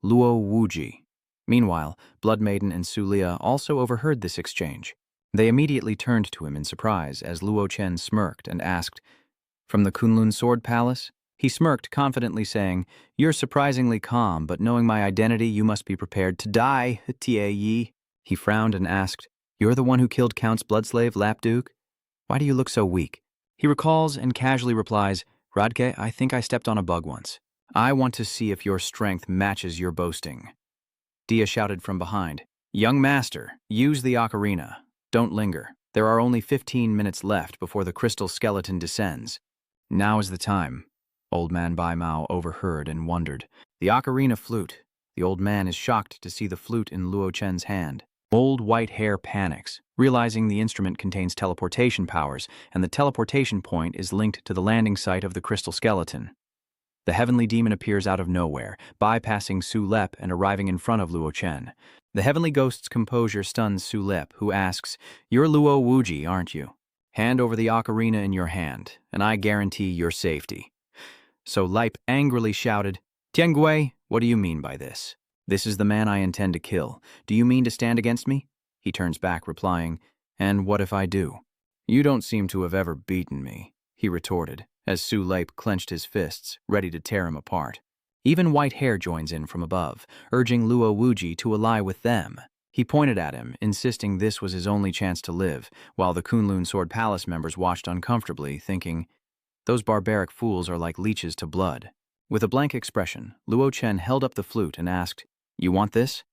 Luo Wuji. Meanwhile, Blood Maiden and Su Lia also overheard this exchange. They immediately turned to him in surprise as Luo Chen smirked and asked, "From the Kunloon Sword Palace?" He smirked, confidently saying, "You're surprisingly calm, but knowing my identity, you must be prepared to die, Tie Yi." He frowned and asked, "You're the one who killed Count's bloodslave, Lapduke? Why do you look so weak?" He recalls and casually replies, "Radke, I think I stepped on a bug once. I want to see if your strength matches your boasting." Dia shouted from behind, "Young master, use the ocarina. Don't linger. There are only 15 minutes left before the crystal skeleton descends." "Now is the time," Old Man Bai Mao overheard and wondered. "The ocarina flute." The old man is shocked to see the flute in Luo Chen's hand. Old White Hair panics, realizing the instrument contains teleportation powers, and the teleportation point is linked to the landing site of the crystal skeleton. The heavenly demon appears out of nowhere, bypassing Su Lep and arriving in front of Luo Chen. The heavenly ghost's composure stuns Su Lep, who asks, "You're Luo Wuji, aren't you? Hand over the ocarina in your hand, and I guarantee your safety." So Lep angrily shouted, "Tiangui, what do you mean by this? This is the man I intend to kill. Do you mean to stand against me?" He turns back, replying, "And what if I do?" "You don't seem to have ever beaten me," he retorted, as Su Lep clenched his fists, ready to tear him apart. Even White Hair joins in from above, urging Luo Wuji to ally with them. He pointed at him, insisting this was his only chance to live, while the Kunloon Sword Palace members watched uncomfortably, thinking, "Those barbaric fools are like leeches to blood." With a blank expression, Luo Chen held up the flute and asked, "You want this?"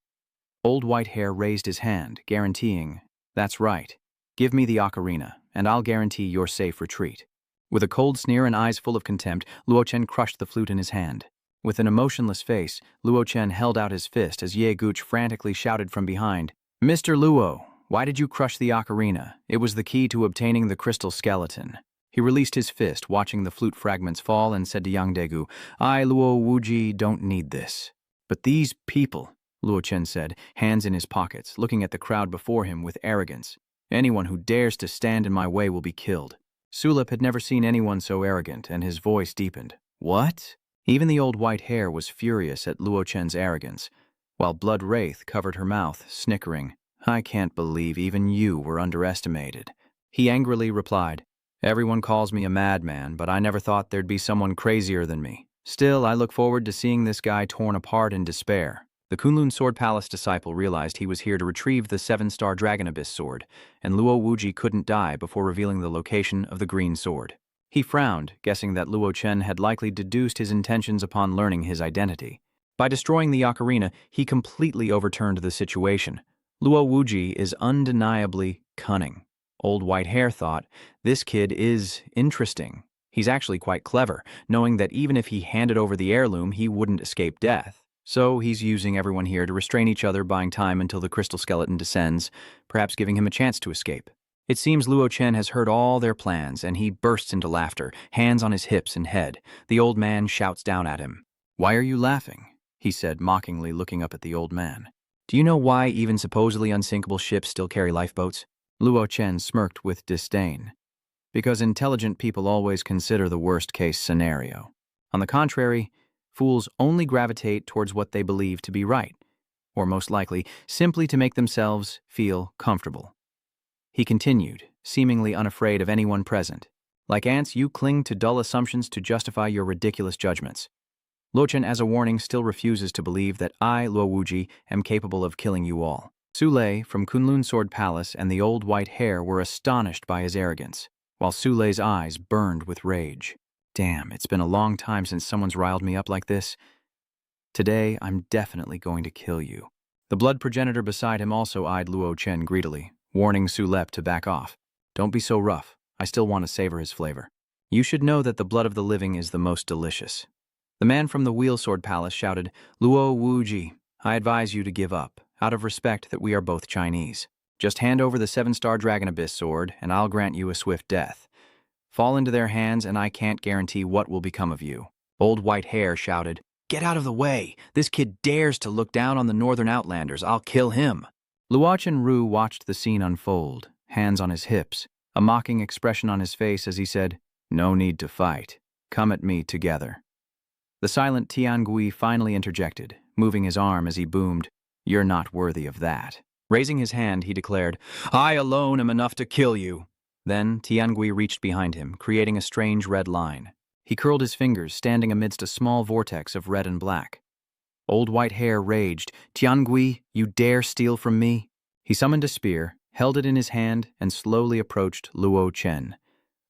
Old White Hair raised his hand, guaranteeing, "That's right. Give me the ocarina, and I'll guarantee your safe retreat." With a cold sneer and eyes full of contempt, Luo Chen crushed the flute in his hand. With an emotionless face, Luo Chen held out his fist as Ye Guch frantically shouted from behind, "Mr. Luo, why did you crush the ocarina? It was the key to obtaining the crystal skeleton." He released his fist, watching the flute fragments fall, and said to Yang Daegu, "I, Luo Wuji, don't need this." "But these people," Luo Chen said, hands in his pockets, looking at the crowd before him with arrogance. "Anyone who dares to stand in my way will be killed." Su Lep had never seen anyone so arrogant, and his voice deepened. "What?" Even the old White Hair was furious at Luo Chen's arrogance, while Blood Wraith covered her mouth, snickering. "I can't believe even you were underestimated." He angrily replied, "Everyone calls me a madman, but I never thought there'd be someone crazier than me. Still, I look forward to seeing this guy torn apart in despair." The Kunloon Sword Palace disciple realized he was here to retrieve the 7-star Dragon Abyss sword, and Luo Wuji couldn't die before revealing the location of the green sword. He frowned, guessing that Luo Chen had likely deduced his intentions upon learning his identity. By destroying the ocarina, he completely overturned the situation. Luo Wuji is undeniably cunning. Old White Hair thought, "This kid is interesting. He's actually quite clever, knowing that even if he handed over the heirloom, he wouldn't escape death. So he's using everyone here to restrain each other, buying time until the crystal skeleton descends, perhaps giving him a chance to escape." It seems Luo Chen has heard all their plans, and he bursts into laughter, hands on his hips and head. The old man shouts down at him. "Why are you laughing?" he said, mockingly looking up at the old man. "Do you know why even supposedly unsinkable ships still carry lifeboats?" Luo Chen smirked with disdain. "Because intelligent people always consider the worst-case scenario. On the contrary, fools only gravitate towards what they believe to be right, or most likely, simply to make themselves feel comfortable." He continued, seemingly unafraid of anyone present. "Like ants, you cling to dull assumptions to justify your ridiculous judgments. Luo Chen, as a warning, still refuses to believe that I, Luo Wuji, am capable of killing you all." Su Lei from Kunloon Sword Palace and the old White Hair were astonished by his arrogance, while Su Lei's eyes burned with rage. "Damn, it's been a long time since someone's riled me up like this. Today, I'm definitely going to kill you." The blood progenitor beside him also eyed Luo Chen greedily, warning Su Lep to back off. "Don't be so rough. I still want to savor his flavor. You should know that the blood of the living is the most delicious." The man from the Wheel Sword Palace shouted, "Luo Wuji, I advise you to give up, out of respect that we are both Chinese. Just hand over the 7-star Dragon Abyss sword, and I'll grant you a swift death. Fall into their hands, and I can't guarantee what will become of you." Old White Hair shouted, "Get out of the way! This kid dares to look down on the Northern Outlanders. I'll kill him!" Luo Chen-ru watched the scene unfold, hands on his hips, a mocking expression on his face as he said, "No need to fight. Come at me together." The silent Tiangui finally interjected, moving his arm as he boomed, "You're not worthy of that." Raising his hand, he declared, "I alone am enough to kill you." Then Tiangui reached behind him, creating a strange red line. He curled his fingers, standing amidst a small vortex of red and black. Old White Hair raged, "Tiangui, you dare steal from me?" He summoned a spear, held it in his hand, and slowly approached Luo Chen,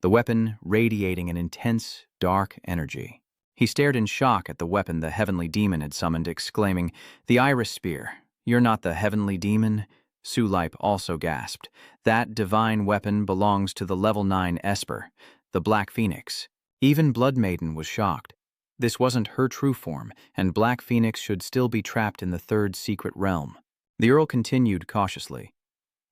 the weapon radiating an intense, dark energy. He stared in shock at the weapon the heavenly demon had summoned, exclaiming, "The Iris Spear. You're not the heavenly demon?" Su Lipe also gasped. "That divine weapon belongs to the level 9 Esper, the Black Phoenix." Even Blood Maiden was shocked. This wasn't her true form, and Black Phoenix should still be trapped in the third secret realm. The Earl continued cautiously.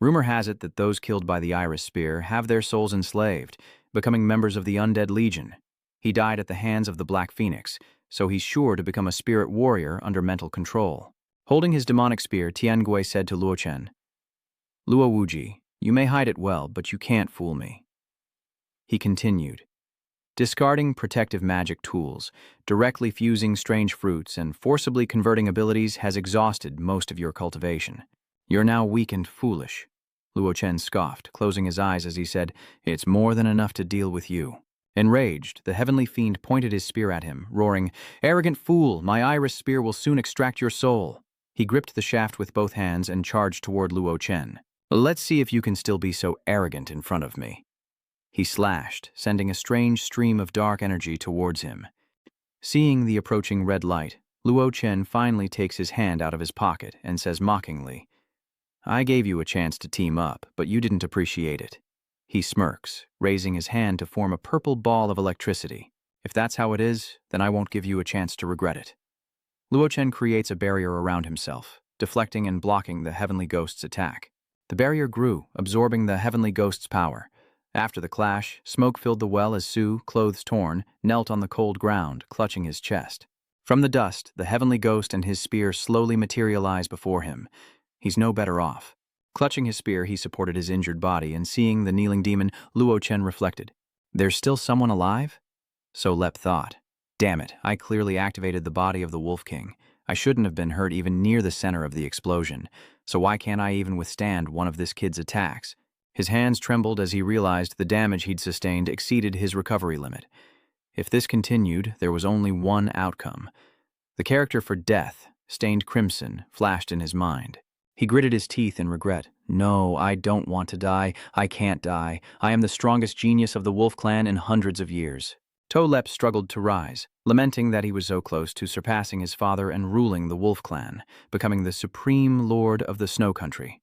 Rumor has it that those killed by the Iris Spear have their souls enslaved, becoming members of the Undead Legion. He died at the hands of the Black Phoenix, so he's sure to become a spirit warrior under mental control. Holding his demonic spear, Tiangui said to Luo Chen, "Luo Wuji, you may hide it well, but you can't fool me." He continued, "Discarding protective magic tools, directly fusing strange fruits, and forcibly converting abilities has exhausted most of your cultivation. You're now weak and foolish." Luo Chen scoffed, closing his eyes as he said, "It's more than enough to deal with you." Enraged, the heavenly fiend pointed his spear at him, roaring, "Arrogant fool, my Iris Spear will soon extract your soul." He gripped the shaft with both hands and charged toward Luo Chen. "Let's see if you can still be so arrogant in front of me." He slashed, sending a strange stream of dark energy towards him. Seeing the approaching red light, Luo Chen finally takes his hand out of his pocket and says mockingly, "I gave you a chance to team up, but you didn't appreciate it." He smirks, raising his hand to form a purple ball of electricity. "If that's how it is, then I won't give you a chance to regret it." Luo Chen creates a barrier around himself, deflecting and blocking the heavenly ghost's attack. The barrier grew, absorbing the heavenly ghost's power. After the clash, smoke filled the well as Su, clothes torn, knelt on the cold ground, clutching his chest. From the dust, the heavenly ghost and his spear slowly materialize before him. He's no better off. Clutching his spear, he supported his injured body, and seeing the kneeling demon, Luo Chen reflected, "There's still someone alive?" So Lep thought, "Damn it, I clearly activated the body of the Wolf King. I shouldn't have been hurt even near the center of the explosion, so why can't I even withstand one of this kid's attacks?" His hands trembled as he realized the damage he'd sustained exceeded his recovery limit. If this continued, there was only one outcome. The character for death, stained crimson, flashed in his mind. He gritted his teeth in regret. "No, I don't want to die. I can't die. I am the strongest genius of the Wolf Clan in hundreds of years." Tolep struggled to rise, lamenting that he was so close to surpassing his father and ruling the Wolf Clan, becoming the supreme lord of the Snow Country.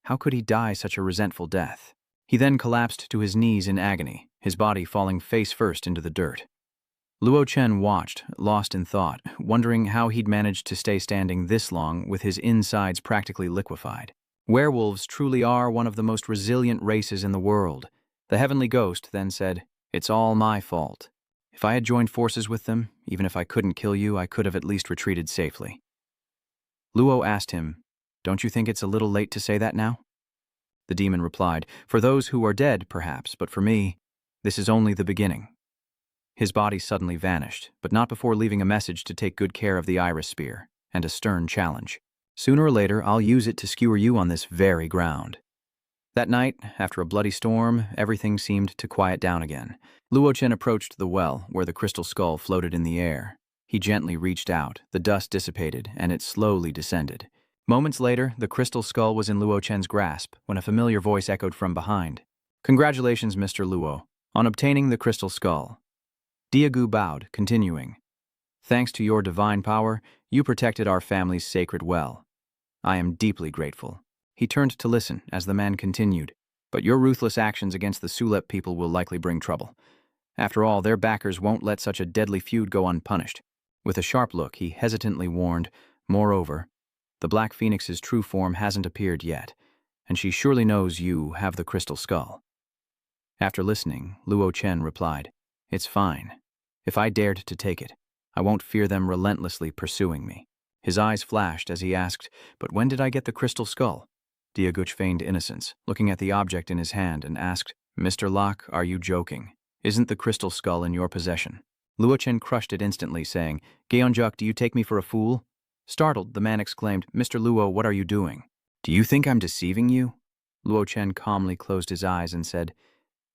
How could he die such a resentful death? He then collapsed to his knees in agony, his body falling face first into the dirt. Luo Chen watched, lost in thought, wondering how he'd managed to stay standing this long with his insides practically liquefied. Werewolves truly are one of the most resilient races in the world. The heavenly ghost then said, "It's all my fault. If I had joined forces with them, even if I couldn't kill you, I could have at least retreated safely." Luo asked him, "Don't you think it's a little late to say that now?" The demon replied, "For those who are dead, perhaps, but for me, this is only the beginning." His body suddenly vanished, but not before leaving a message to take good care of the Iris Spear, and a stern challenge. "Sooner or later, I'll use it to skewer you on this very ground." That night, after a bloody storm, everything seemed to quiet down again. Luo Chen approached the well, where the crystal skull floated in the air. He gently reached out, the dust dissipated, and it slowly descended. Moments later, the crystal skull was in Luo Chen's grasp, when a familiar voice echoed from behind. "Congratulations, Mr. Luo, on obtaining the crystal skull." Diagu bowed, continuing, "Thanks to your divine power, you protected our family's sacred well. I am deeply grateful." He turned to listen as the man continued, "But your ruthless actions against the Sulep people will likely bring trouble. After all, their backers won't let such a deadly feud go unpunished." With a sharp look, he hesitantly warned, "Moreover, the Black Phoenix's true form hasn't appeared yet, and she surely knows you have the crystal skull." After listening, Luo Chen replied, "It's fine. If I dared to take it, I won't fear them relentlessly pursuing me. His eyes flashed as he asked, "But when did I get the crystal skull?" Diaguch feigned innocence, looking at the object in his hand, and asked, "Mr. Locke, are you joking? Isn't the crystal skull in your possession?" Luo Chen crushed it instantly, saying, "Geonjuk, do you take me for a fool?" Startled, the man exclaimed, "Mr. Luo, what are you doing? Do you think I'm deceiving you?" Luo Chen calmly closed his eyes and said,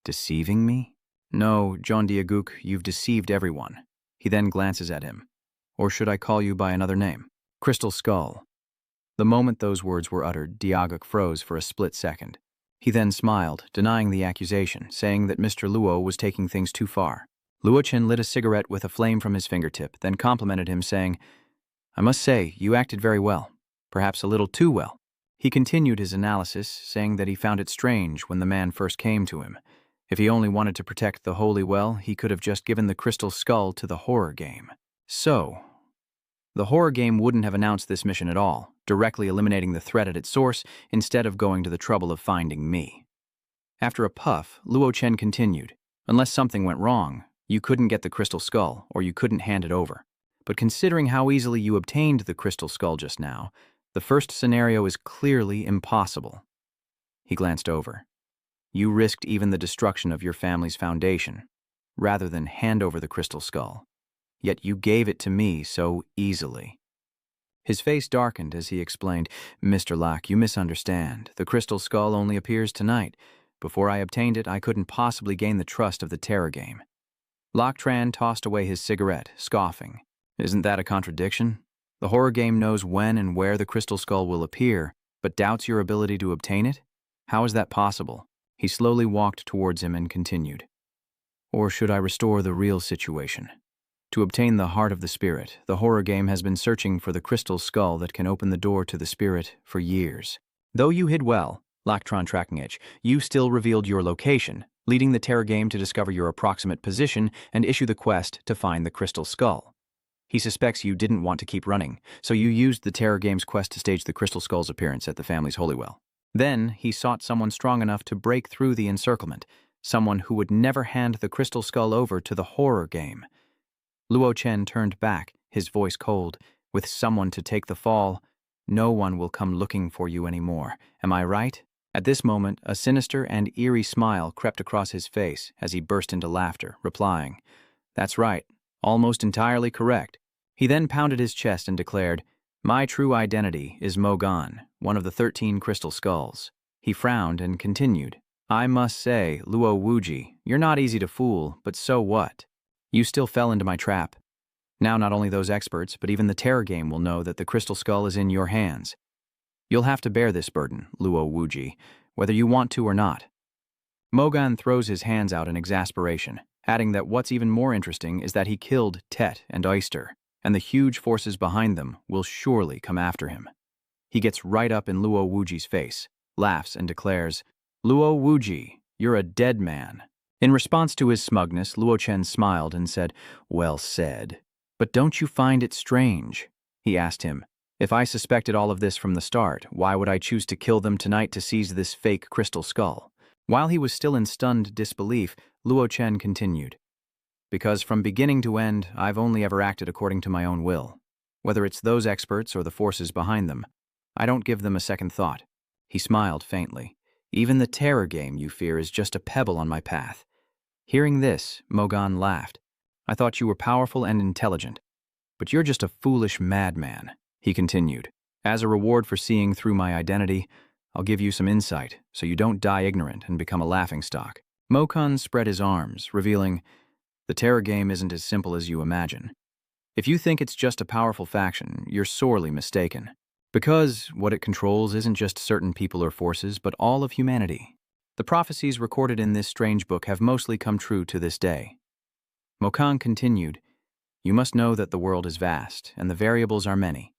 "Deceiving me? No, John Diaguk, you've deceived everyone." He then glances at him. "Or should I call you by another name? Crystal Skull." The moment those words were uttered, Diaguk froze for a split second. He then smiled, denying the accusation, saying that Mr. Luo was taking things too far. Luo Chen lit a cigarette with a flame from his fingertip, then complimented him, saying, "I must say, you acted very well, perhaps a little too well." He continued his analysis, saying that he found it strange when the man first came to him. If he only wanted to protect the holy well, he could have just given the crystal skull to the horror game. So, the horror game wouldn't have announced this mission at all, directly eliminating the threat at its source instead of going to the trouble of finding me. After a puff, Luo Chen continued, "Unless something went wrong, you couldn't get the crystal skull, or you couldn't hand it over. But considering how easily you obtained the crystal skull just now, the first scenario is clearly impossible." He glanced over. "You risked even the destruction of your family's foundation, rather than hand over the crystal skull. Yet you gave it to me so easily." His face darkened as he explained, "Mr. Locke, you misunderstand. The crystal skull only appears tonight. Before I obtained it, I couldn't possibly gain the trust of the terror game." Locke Tran tossed away his cigarette, scoffing. "Isn't that a contradiction? The horror game knows when and where the crystal skull will appear, but doubts your ability to obtain it? How is that possible?" He slowly walked towards him and continued, "Or should I restore the real situation? To obtain the heart of the spirit, the horror game has been searching for the crystal skull that can open the door to the spirit for years. Though you hid well, Lactron Tracking Edge, you still revealed your location, leading the terror game to discover your approximate position and issue the quest to find the crystal skull. He suspects you didn't want to keep running, so you used the terror game's quest to stage the crystal skull's appearance at the family's holy well. Then he sought someone strong enough to break through the encirclement, someone who would never hand the crystal skull over to the horror game." Luo Chen turned back, his voice cold. "With someone to take the fall, no one will come looking for you anymore. Am I right?" At this moment, a sinister and eerie smile crept across his face as he burst into laughter, replying, "That's right, almost entirely correct." He then pounded his chest and declared, "My true identity is Mogan, one of the 13 crystal skulls." He frowned and continued, "I must say, Luo Wuji, you're not easy to fool, but so what? You still fell into my trap. Now not only those experts, but even the terror game will know that the crystal skull is in your hands. You'll have to bear this burden, Luo Wuji, whether you want to or not." Mogan throws his hands out in exasperation, adding that what's even more interesting is that he killed Tet and Oyster, and the huge forces behind them will surely come after him. He gets right up in Luo Wuji's face, laughs, and declares, "Luo Wuji, you're a dead man." In response to his smugness, Luo Chen smiled and said, "Well said. But don't you find it strange?" He asked him, "If I suspected all of this from the start, why would I choose to kill them tonight to seize this fake crystal skull?" While he was still in stunned disbelief, Luo Chen continued, "Because from beginning to end, I've only ever acted according to my own will. Whether it's those experts or the forces behind them, I don't give them a second thought." He smiled faintly. "Even the terror game you fear is just a pebble on my path." Hearing this, Mogan laughed. "I thought you were powerful and intelligent, but you're just a foolish madman." He continued, "As a reward for seeing through my identity, I'll give you some insight so you don't die ignorant and become a laughingstock." Mokan spread his arms, revealing, "The terror game isn't as simple as you imagine. If you think it's just a powerful faction, you're sorely mistaken. Because what it controls isn't just certain people or forces, but all of humanity. The prophecies recorded in this strange book have mostly come true to this day." Mokan continued, "You must know that the world is vast, and the variables are many.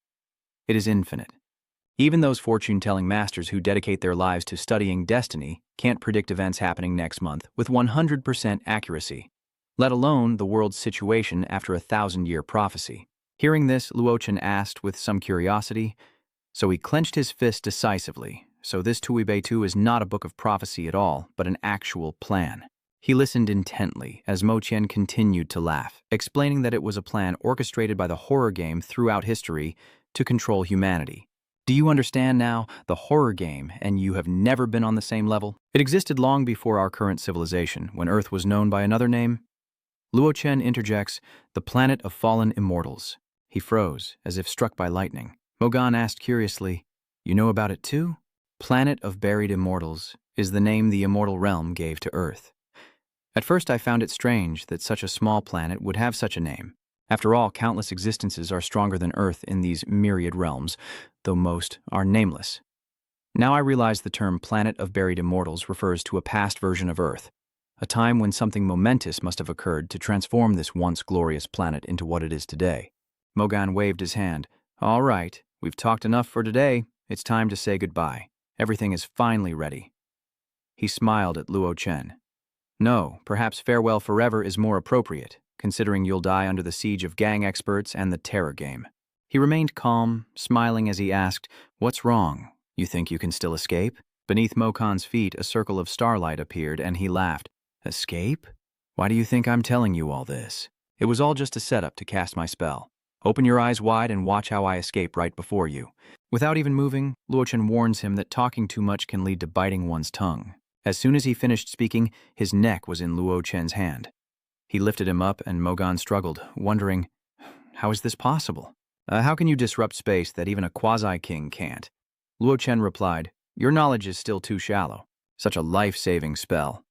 It is infinite. Even those fortune-telling masters who dedicate their lives to studying destiny can't predict events happening next month with 100% accuracy, let alone the world's situation after a 1,000-year prophecy." Hearing this, Luo Chen asked with some curiosity, "So he clenched his fist decisively. So this Tuibei 2 is not a book of prophecy at all, but an actual plan." He listened intently as Mo Qian continued to laugh, explaining that it was a plan orchestrated by the horror game throughout history to control humanity. Do you understand now? The horror game, and you have never been on the same level? It existed long before our current civilization, when Earth was known by another name. Luo Chen interjects, the planet of fallen immortals. He froze, as if struck by lightning. Mogan asked curiously, you know about it too? Planet of buried immortals is the name the immortal realm gave to Earth. At first I found it strange that such a small planet would have such a name. After all, countless existences are stronger than Earth in these myriad realms, though most are nameless. Now I realize the term Planet of Buried Immortals refers to a past version of Earth, a time when something momentous must have occurred to transform this once glorious planet into what it is today. Mogan waved his hand. All right, we've talked enough for today. It's time to say goodbye. Everything is finally ready. He smiled at Luo Chen. No, perhaps farewell forever is more appropriate, considering you'll die under the siege of gang experts and the terror game. He remained calm, smiling as he asked, what's wrong? You think you can still escape? Beneath Mokan's feet, a circle of starlight appeared, and he laughed. Escape? Why do you think I'm telling you all this? It was all just a setup to cast my spell. Open your eyes wide and watch how I escape right before you. Without even moving, Luo Chen warns him that talking too much can lead to biting one's tongue. As soon as he finished speaking, his neck was in Luo Chen's hand. He lifted him up, and Mogan struggled, wondering, how is this possible? How can you disrupt space that even a quasi-king can't? Luo Chen replied, your knowledge is still too shallow. Such a life-saving spell.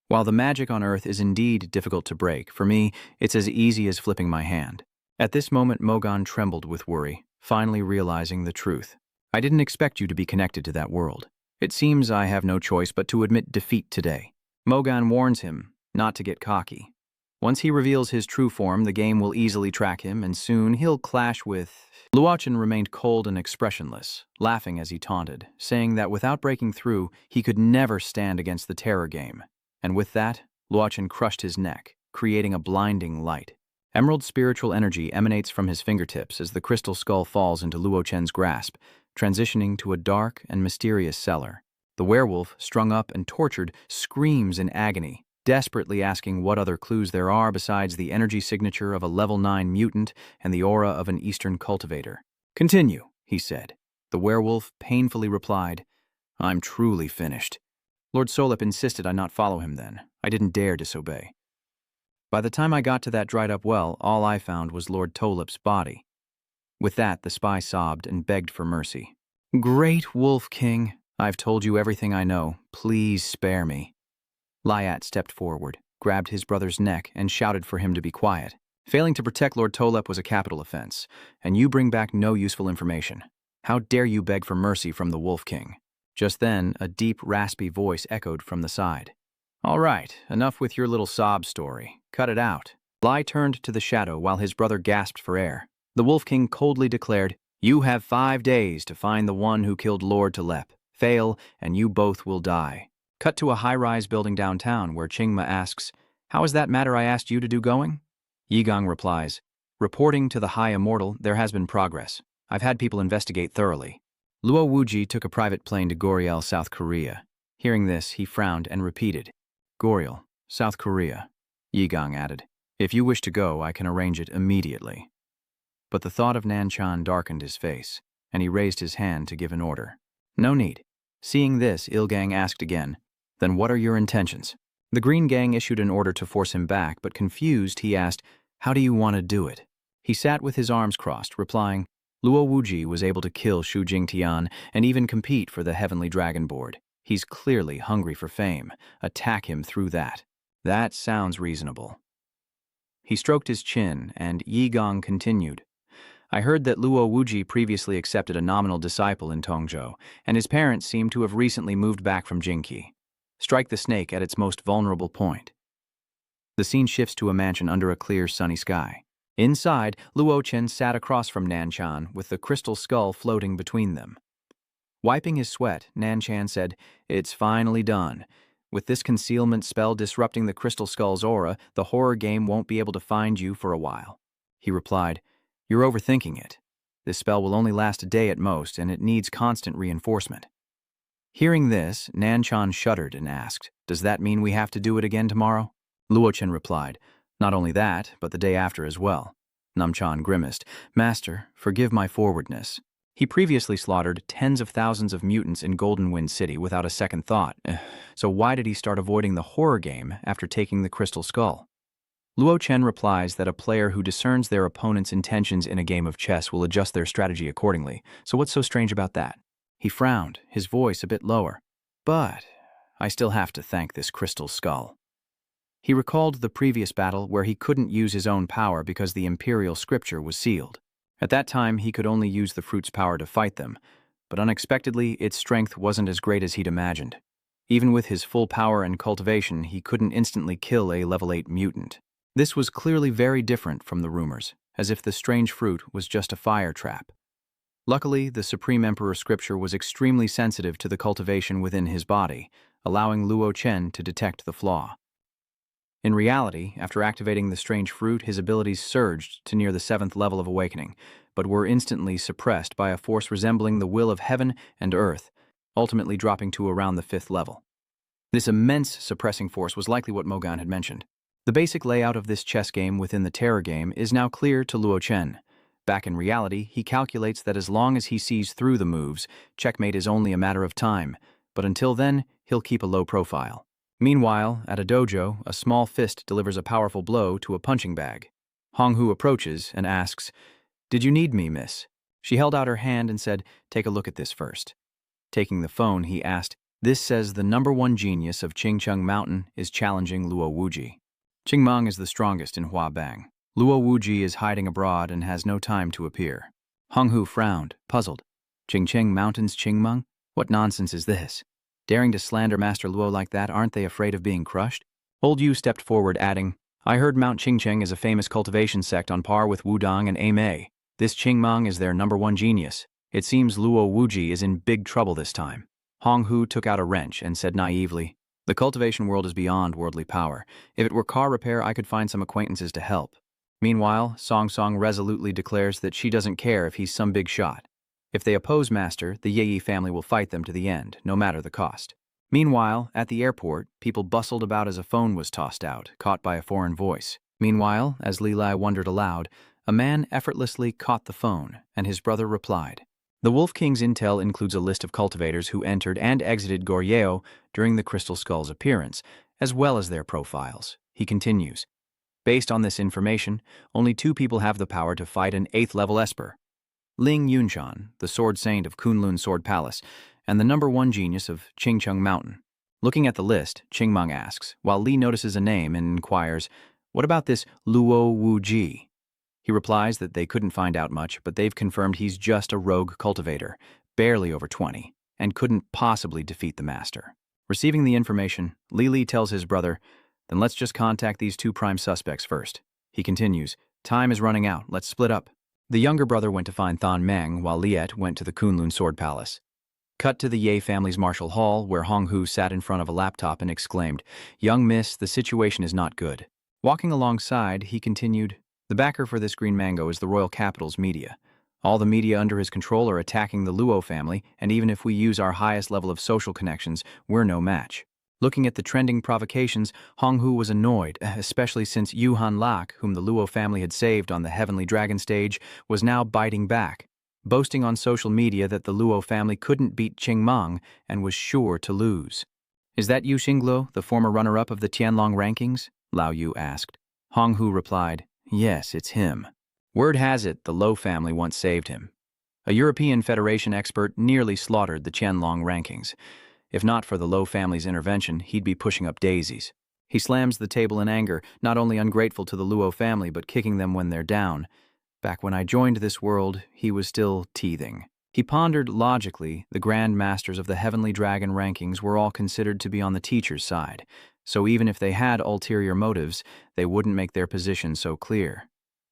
While the magic on Earth is indeed difficult to break, for me, it's as easy as flipping my hand. At this moment, Mogan trembled with worry, finally realizing the truth. I didn't expect you to be connected to that world. It seems I have no choice but to admit defeat today. Mogan warns him not to get cocky. Once he reveals his true form, the game will easily track him, and soon he'll clash with... Luo Chen remained cold and expressionless, laughing as he taunted, saying that without breaking through, he could never stand against the terror game. And with that, Luo Chen crushed his neck, creating a blinding light. Emerald spiritual energy emanates from his fingertips as the crystal skull falls into Luo Chen's grasp, transitioning to a dark and mysterious cellar. The werewolf, strung up and tortured, screams in agony, desperately asking what other clues there are besides the energy signature of a level 9 mutant and the aura of an Eastern cultivator. Continue, he said. The werewolf painfully replied, I'm truly finished. Lord Solip insisted I not follow him then. I didn't dare disobey. By the time I got to that dried-up well, all I found was Lord Tolip's body. With that, the spy sobbed and begged for mercy. Great Wolf King, I've told you everything I know. Please spare me. Liat stepped forward, grabbed his brother's neck, and shouted for him to be quiet. Failing to protect Lord Tolip was a capital offense, and you bring back no useful information. How dare you beg for mercy from the Wolf King? Just then, a deep, raspy voice echoed from the side. All right, enough with your little sob story. Cut it out. Lai turned to the shadow while his brother gasped for air. The Wolf King coldly declared, you have 5 days to find the one who killed Lord Tolip. Fail, and you both will die. Cut to a high-rise building downtown where Qingma asks, how is that matter I asked you to do going? Yigang replies, reporting to the High Immortal, there has been progress. I've had people investigate thoroughly. Luo Wuji took a private plane to Goriel, South Korea. Hearing this, he frowned and repeated, Goriel, South Korea. Yigang added, if you wish to go, I can arrange it immediately. But the thought of Nanchan darkened his face, and he raised his hand to give an order. No need. Seeing this, Ilgang asked again, then what are your intentions? The Green Gang issued an order to force him back, but confused, he asked, how do you want to do it? He sat with his arms crossed, replying, Luo Wuji was able to kill Shu Jingtian and even compete for the Heavenly Dragon Board. He's clearly hungry for fame. Attack him through that. That sounds reasonable. He stroked his chin, and Yigong continued. I heard that Luo Wuji previously accepted a nominal disciple in Tongzhou, and his parents seem to have recently moved back from Jingqi. Strike the snake at its most vulnerable point. The scene shifts to a mansion under a clear, sunny sky. Inside, Luo Chen sat across from Nanchan with the crystal skull floating between them. Wiping his sweat, Nanchan said, it's finally done. With this concealment spell disrupting the crystal skull's aura, the horror game won't be able to find you for a while. He replied, you're overthinking it. This spell will only last a day at most, and it needs constant reinforcement. Hearing this, Nanchan shuddered and asked, "Does that mean we have to do it again tomorrow?" Luochen replied, "Not only that, but the day after as well." Namchan grimaced, "Master, forgive my forwardness." He previously slaughtered tens of thousands of mutants in Golden Wind City without a second thought, so why did he start avoiding the horror game after taking the Crystal Skull? Luo Chen replies that a player who discerns their opponent's intentions in a game of chess will adjust their strategy accordingly, so what's so strange about that? He frowned, his voice a bit lower. "But I still have to thank this Crystal Skull." He recalled the previous battle where he couldn't use his own power because the Imperial scripture was sealed. At that time, he could only use the fruit's power to fight them, but unexpectedly, its strength wasn't as great as he'd imagined. Even with his full power and cultivation, he couldn't instantly kill a level 8 mutant. This was clearly very different from the rumors, as if the strange fruit was just a fire trap. Luckily, the Supreme Emperor scripture was extremely sensitive to the cultivation within his body, allowing Luo Chen to detect the flaw. In reality, after activating the strange fruit, his abilities surged to near the 7th level of awakening, but were instantly suppressed by a force resembling the will of heaven and earth, ultimately dropping to around the 5th level. This immense suppressing force was likely what Mogan had mentioned. The basic layout of this chess game within the Terror game is now clear to Luo Chen. Back in reality, he calculates that as long as he sees through the moves, checkmate is only a matter of time, but until then, he'll keep a low profile. Meanwhile, at a dojo, a small fist delivers a powerful blow to a punching bag. Honghu approaches and asks, "Did you need me, miss?" She held out her hand and said, "Take a look at this first." Taking the phone, he asked, "This says the #1 genius of Qingcheng Mountain is challenging Luo Wuji. Qingmeng is the strongest in Huabang. Luo Wuji is hiding abroad and has no time to appear." Honghu frowned, puzzled. "Qingcheng Mountain's Qingmeng? What nonsense is this? Daring to slander Master Luo like that, aren't they afraid of being crushed?" Old Yu stepped forward, adding, "I heard Mount Qingcheng is a famous cultivation sect on par with Wudang and Amei. This Qingmeng is their #1 genius. It seems Luo Wuji is in big trouble this time." Honghu took out a wrench and said naively, "The cultivation world is beyond worldly power. If it were car repair, I could find some acquaintances to help." Meanwhile, Song Song resolutely declares that she doesn't care if he's some big shot. If they oppose Master, the Yeyi family will fight them to the end, no matter the cost. Meanwhile, at the airport, people bustled about as a phone was tossed out, caught by a foreign voice. Meanwhile, as Li Lai wondered aloud, a man effortlessly caught the phone, and his brother replied. The Wolf King's intel includes a list of cultivators who entered and exited Goryeo during the Crystal Skull's appearance, as well as their profiles. He continues, "Based on this information, only 2 people have the power to fight an 8th-level Esper. Ling Yunshan, the Sword Saint of Kunloon Sword Palace, and the #1 genius of Qingcheng Mountain." Looking at the list, Qingmeng asks, while Li notices a name and inquires, "What about this Luo Wuji?" He replies that they couldn't find out much, but they've confirmed he's just a rogue cultivator, barely over 20, and couldn't possibly defeat the Master. Receiving the information, Li tells his brother, "Then let's just contact these 2 prime suspects first." He continues, "Time is running out, let's split up." The younger brother went to find Than Meng, while Liet went to the Kunlun Sword Palace. Cut to the Ye family's martial hall, where Honghu sat in front of a laptop and exclaimed, "Young miss, the situation is not good." Walking alongside, he continued, "The backer for this green mango is the royal capital's media. All the media under his control are attacking the Luo family, and even if we use our highest level of social connections, we're no match." Looking at the trending provocations, Honghu was annoyed, especially since Yuhan Lak, whom the Luo family had saved on the Heavenly Dragon stage, was now biting back, boasting on social media that the Luo family couldn't beat Qingmeng and was sure to lose. "Is that Yu Xingluo, the former runner-up of the Tianlong rankings?" Lao Yu asked. Honghu replied, "Yes, it's him. Word has it the Luo family once saved him. A European Federation expert nearly slaughtered the Tianlong rankings. If not for the Luo family's intervention, he'd be pushing up daisies." He slams the table in anger, not only ungrateful to the Luo family, but kicking them when they're down. Back when I joined this world, he was still teething. He pondered logically, the Grand Masters of the Heavenly Dragon rankings were all considered to be on the teacher's side, so even if they had ulterior motives, they wouldn't make their position so clear.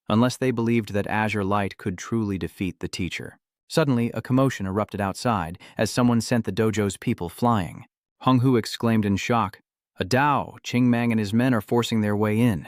Unless they believed that Azure Light could truly defeat the teacher. Suddenly, a commotion erupted outside as someone sent the dojo's people flying. Honghu exclaimed in shock, "A Dao! Qingmeng and his men are forcing their way in."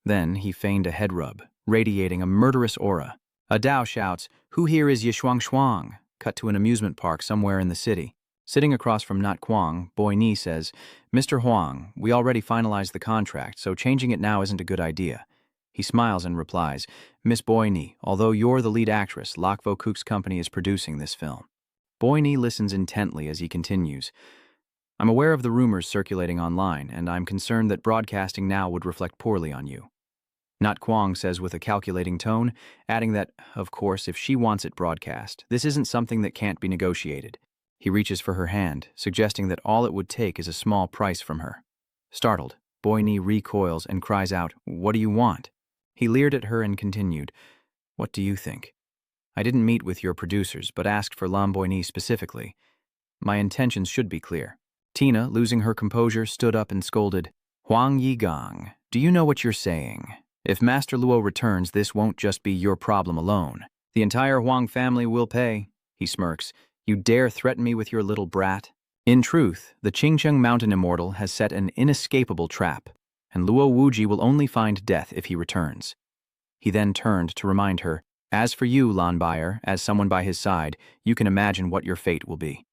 Then he feigned a head rub, radiating a murderous aura. A Dao shouts, "Who here is Yishuang Shuang?" Cut to an amusement park somewhere in the city. Sitting across from Nat Kwang, Boy Ni says, "Mr. Huang, we already finalized the contract, so changing it now isn't a good idea." He smiles and replies, "Miss Boy Ni, although you're the lead actress, Lak Vo Kook's company is producing this film." Boy Ni listens intently as he continues, "I'm aware of the rumors circulating online, and I'm concerned that broadcasting now would reflect poorly on you." Nat Kwang says with a calculating tone, adding that, of course, if she wants it broadcast, this isn't something that can't be negotiated. He reaches for her hand, suggesting that all it would take is a small price from her. Startled, Boy Ni recoils and cries out, "What do you want?" He leered at her and continued, "What do you think? I didn't meet with your producers, but asked for Lam Boy Ni specifically. My intentions should be clear." Tina, losing her composure, stood up and scolded, "Huang Yigong, do you know what you're saying? If Master Luo returns, this won't just be your problem alone. The entire Huang family will pay." He smirks. "You dare threaten me with your little brat?" In truth, the Qingcheng Mountain Immortal has set an inescapable trap, and Luo Wuji will only find death if he returns. He then turned to remind her, "As for you, Lan Bayer, as someone by his side, you can imagine what your fate will be.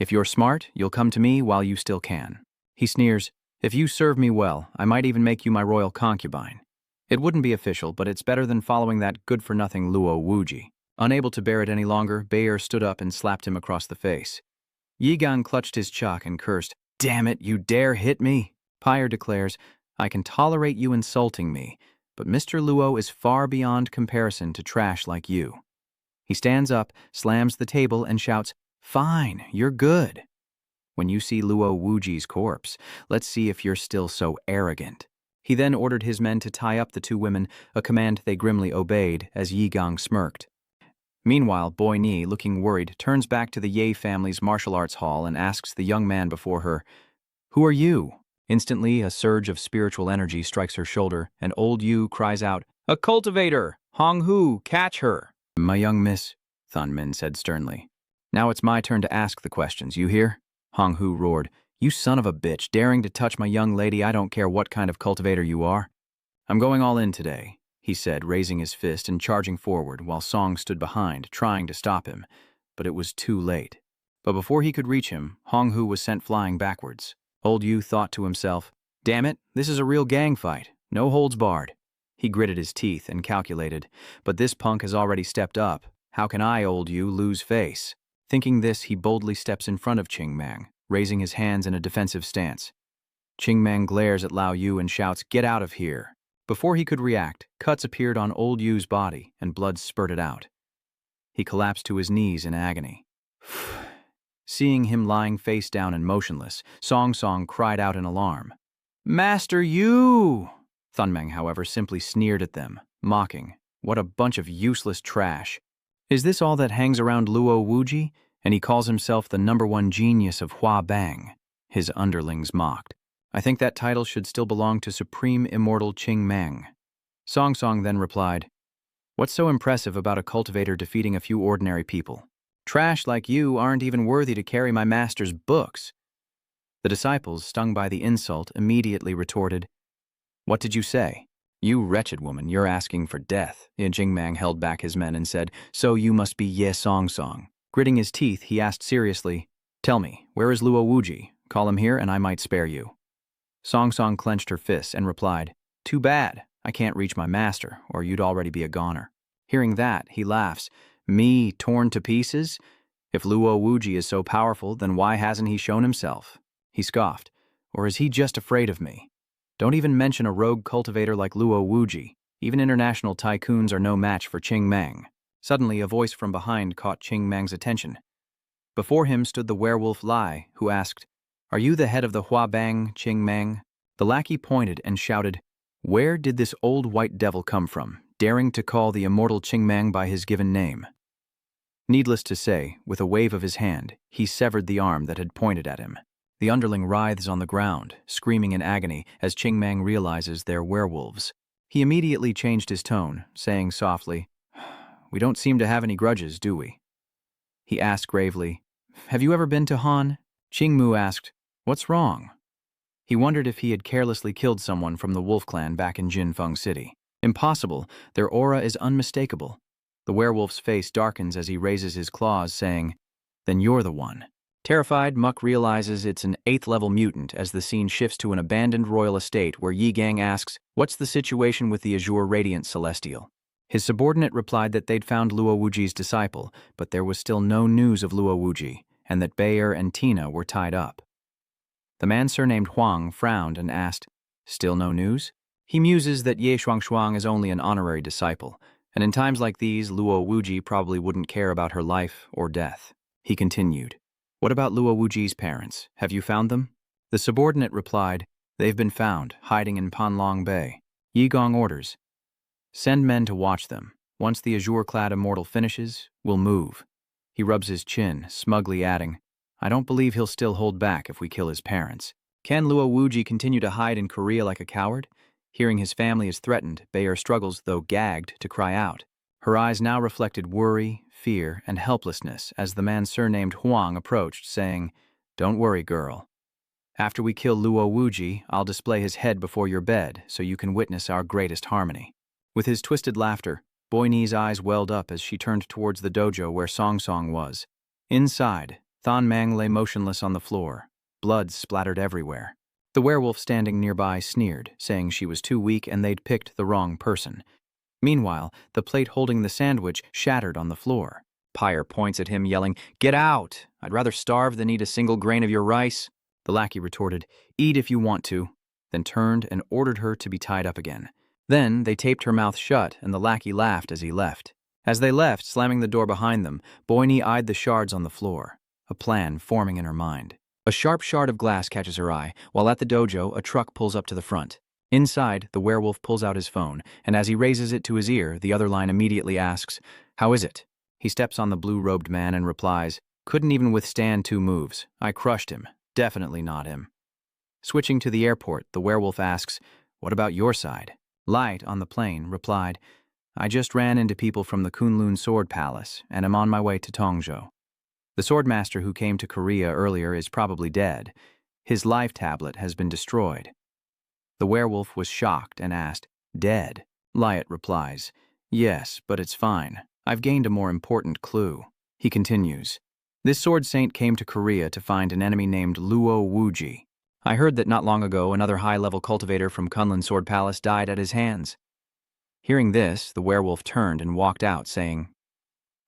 If you're smart, you'll come to me while you still can." He sneers, "If you serve me well, I might even make you my royal concubine. It wouldn't be official, but it's better than following that good-for-nothing Luo Wuji." Unable to bear it any longer, Bayer stood up and slapped him across the face. Yigang clutched his chalk and cursed, "Damn it, you dare hit me!" Pyre declares, "I can tolerate you insulting me, but Mr. Luo is far beyond comparison to trash like you." He stands up, slams the table, and shouts, "Fine, you're good. When you see Luo Wuji's corpse, let's see if you're still so arrogant." He then ordered his men to tie up the two women, a command they grimly obeyed as Yigang smirked. Meanwhile, Boy Ni, looking worried, turns back to the Ye family's martial arts hall and asks the young man before her, "Who are you?" Instantly, a surge of spiritual energy strikes her shoulder, and old Yu cries out, "A cultivator! Hong Hu, catch her!" "My young miss," Thun Min said sternly. "Now it's my turn to ask the questions, you hear?" Hong Hu roared, "You son of a bitch, daring to touch my young lady, I don't care what kind of cultivator you are." "I'm going all in today," he said, raising his fist and charging forward while Song stood behind, trying to stop him. But it was too late. But before he could reach him, Hong Hu was sent flying backwards. Old Yu thought to himself, "Damn it, this is a real gang fight. No holds barred." He gritted his teeth and calculated, "But this punk has already stepped up. How can I, Old Yu, lose face?" Thinking this, he boldly steps in front of Qing Mang, raising his hands in a defensive stance. Qing Mang glares at Lao Yu and shouts, "Get out of here." Before he could react, cuts appeared on Old Yu's body and blood spurted out. He collapsed to his knees in agony. Seeing him lying face down and motionless, Song Song cried out in alarm, "Master Yu!" Thunmeng, however, simply sneered at them, mocking, "What a bunch of useless trash. Is this all that hangs around Luo Wuji? And he calls himself the #1 genius of Hua Bang," his underlings mocked. "I think that title should still belong to Supreme Immortal Qing Mang." Song Song then replied, "What's so impressive about a cultivator defeating a few ordinary people? Trash like you aren't even worthy to carry my master's books." The disciples, stung by the insult, immediately retorted, "What did you say? You wretched woman, you're asking for death." Jingmang held back his men and said, "So you must be Ye Song Song." Gritting his teeth, he asked seriously, "Tell me, where is Luo Wuji? Call him here and I might spare you." Song Song clenched her fists and replied, "Too bad. I can't reach my master, or you'd already be a goner." Hearing that, he laughs, "Me, torn to pieces? If Luo Wuji is so powerful, then why hasn't he shown himself?" He scoffed, "Or is he just afraid of me? Don't even mention a rogue cultivator like Luo Wuji. Even international tycoons are no match for Qing Mang." Suddenly, a voice from behind caught Qing Mang's attention. Before him stood the werewolf Lai, who asked, "Are you the head of the Hua Bang, Qing Mang?" The lackey pointed and shouted, "Where did this old white devil come from, daring to call the immortal Qing Mang by his given name?" Needless to say, with a wave of his hand, he severed the arm that had pointed at him. The underling writhes on the ground, screaming in agony as Qing Mang realizes they're werewolves. He immediately changed his tone, saying softly, "We don't seem to have any grudges, do we?" He asked gravely, "Have you ever been to Han?" Qing Mu asked, "What's wrong?" He wondered if he had carelessly killed someone from the Wolf Clan back in Jinfeng City. Impossible, their aura is unmistakable. The werewolf's face darkens as he raises his claws, saying, "Then you're the one." Terrified, Muck realizes it's an 8th-level mutant as the scene shifts to an abandoned royal estate where Yi Gang asks, "What's the situation with the Azure Radiant Celestial?" His subordinate replied that they'd found Luo Wuji's disciple, but there was still no news of Luo Wuji, and that Bayer and Tina were tied up. The man surnamed Huang frowned and asked, "Still no news?" He muses that Ye Shuangshuang is only an honorary disciple, and in times like these, Luo Wuji probably wouldn't care about her life or death. He continued, "What about Luo Wuji's parents? Have you found them?" The subordinate replied, "They've been found, hiding in Panlong Bay. Yi Gong orders, send men to watch them. Once the azure-clad immortal finishes, we'll move." He rubs his chin, smugly adding, "I don't believe he'll still hold back if we kill his parents." Can Luo Wuji continue to hide in Korea like a coward? Hearing his family is threatened, Bayer struggles, though gagged, to cry out. Her eyes now reflected worry, fear, and helplessness as the man surnamed Huang approached, saying, "Don't worry, girl. After we kill Luo Wuji, I'll display his head before your bed so you can witness our greatest harmony." With his twisted laughter, Boy Ni's eyes welled up as she turned towards the dojo where Song Song was. Inside, Thon Mang lay motionless on the floor. Blood splattered everywhere. The werewolf standing nearby sneered, saying she was too weak and they'd picked the wrong person. Meanwhile, the plate holding the sandwich shattered on the floor. Pyre points at him, yelling, "Get out! I'd rather starve than eat a single grain of your rice." The lackey retorted, "Eat if you want to," then turned and ordered her to be tied up again. Then they taped her mouth shut, and the lackey laughed as he left. As they left, slamming the door behind them, Boyni eyed the shards on the floor, a plan forming in her mind. A sharp shard of glass catches her eye, while at the dojo, a truck pulls up to the front. Inside, the werewolf pulls out his phone, and as he raises it to his ear, the other line immediately asks, "How is it?" He steps on the blue-robed man and replies, "Couldn't even withstand 2 moves. I crushed him. Definitely not him." Switching to the airport, the werewolf asks, "What about your side?" Light, on the plane, replied, "I just ran into people from the Kunloon Sword Palace, and am on my way to Tongzhou. The swordmaster who came to Korea earlier is probably dead. His life tablet has been destroyed." The werewolf was shocked and asked, "Dead?" Liat replies, "Yes, but it's fine. I've gained a more important clue." He continues, "This sword saint came to Korea to find an enemy named Luo Wuji. I heard that not long ago another high-level cultivator from Kunlun Sword Palace died at his hands." Hearing this, the werewolf turned and walked out, saying,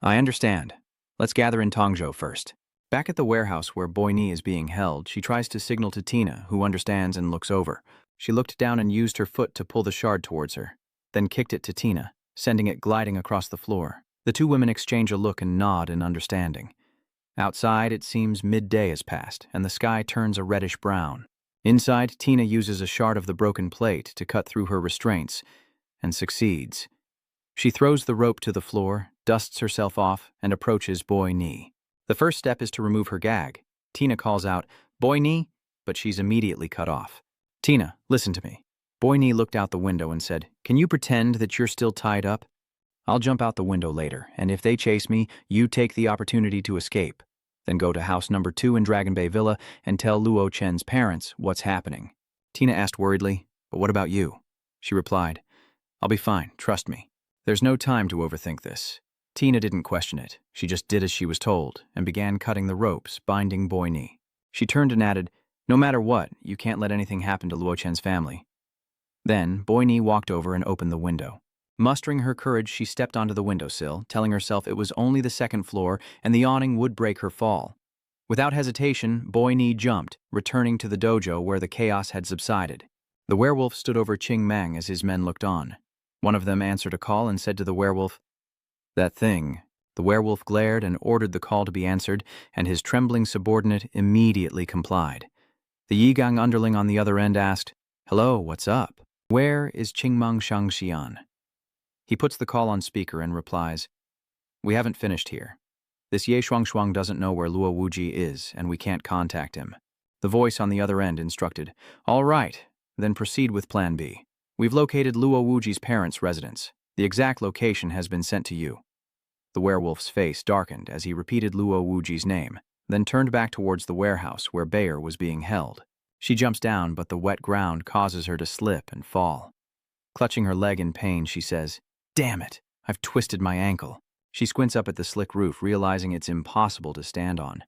"I understand. Let's gather in Tongzhou first." Back at the warehouse where Boyni is being held, she tries to signal to Tina, who understands and looks over. She looked down and used her foot to pull the shard towards her, then kicked it to Tina, sending it gliding across the floor. The 2 women exchange a look and nod in understanding. Outside, it seems midday has passed, and the sky turns a reddish brown. Inside, Tina uses a shard of the broken plate to cut through her restraints, and succeeds. She throws the rope to the floor, dusts herself off, and approaches Boy Ni. The first step is to remove her gag. Tina calls out, "Boy Ni," but she's immediately cut off. "Tina, listen to me." Boy Ni looked out the window and said, "Can you pretend that you're still tied up? I'll jump out the window later, and if they chase me, you take the opportunity to escape. Then go to house number 2 in Dragon Bay Villa and tell Luo Chen's parents what's happening." Tina asked worriedly, "But what about you?" She replied, "I'll be fine, trust me. There's no time to overthink this." Tina didn't question it. She just did as she was told and began cutting the ropes, binding Boy Ni. She turned and added, "No matter what, you can't let anything happen to Luo Chen's family." Then, Boy Ni walked over and opened the window. Mustering her courage, she stepped onto the windowsill, telling herself it was only the 2nd floor and the awning would break her fall. Without hesitation, Boy Ni jumped, returning to the dojo where the chaos had subsided. The werewolf stood over Ching Mang as his men looked on. One of them answered a call and said to the werewolf, "That thing." The werewolf glared and ordered the call to be answered, and his trembling subordinate immediately complied. The Yigang underling on the other end asked, "Hello, what's up? Where is Qingmeng Shangxian?" He puts the call on speaker and replies, "We haven't finished here. This Ye Shuangshuang doesn't know where Luo Wuji is, and we can't contact him." The voice on the other end instructed, "All right, then proceed with Plan B. We've located Luo Wuji's parents' residence. The exact location has been sent to you." The werewolf's face darkened as he repeated Luo Wuji's name, then turned back towards the warehouse where Bayer was being held. She jumps down, but the wet ground causes her to slip and fall. Clutching her leg in pain, she says, "Damn it, I've twisted my ankle." She squints up at the slick roof, realizing it's impossible to stand on.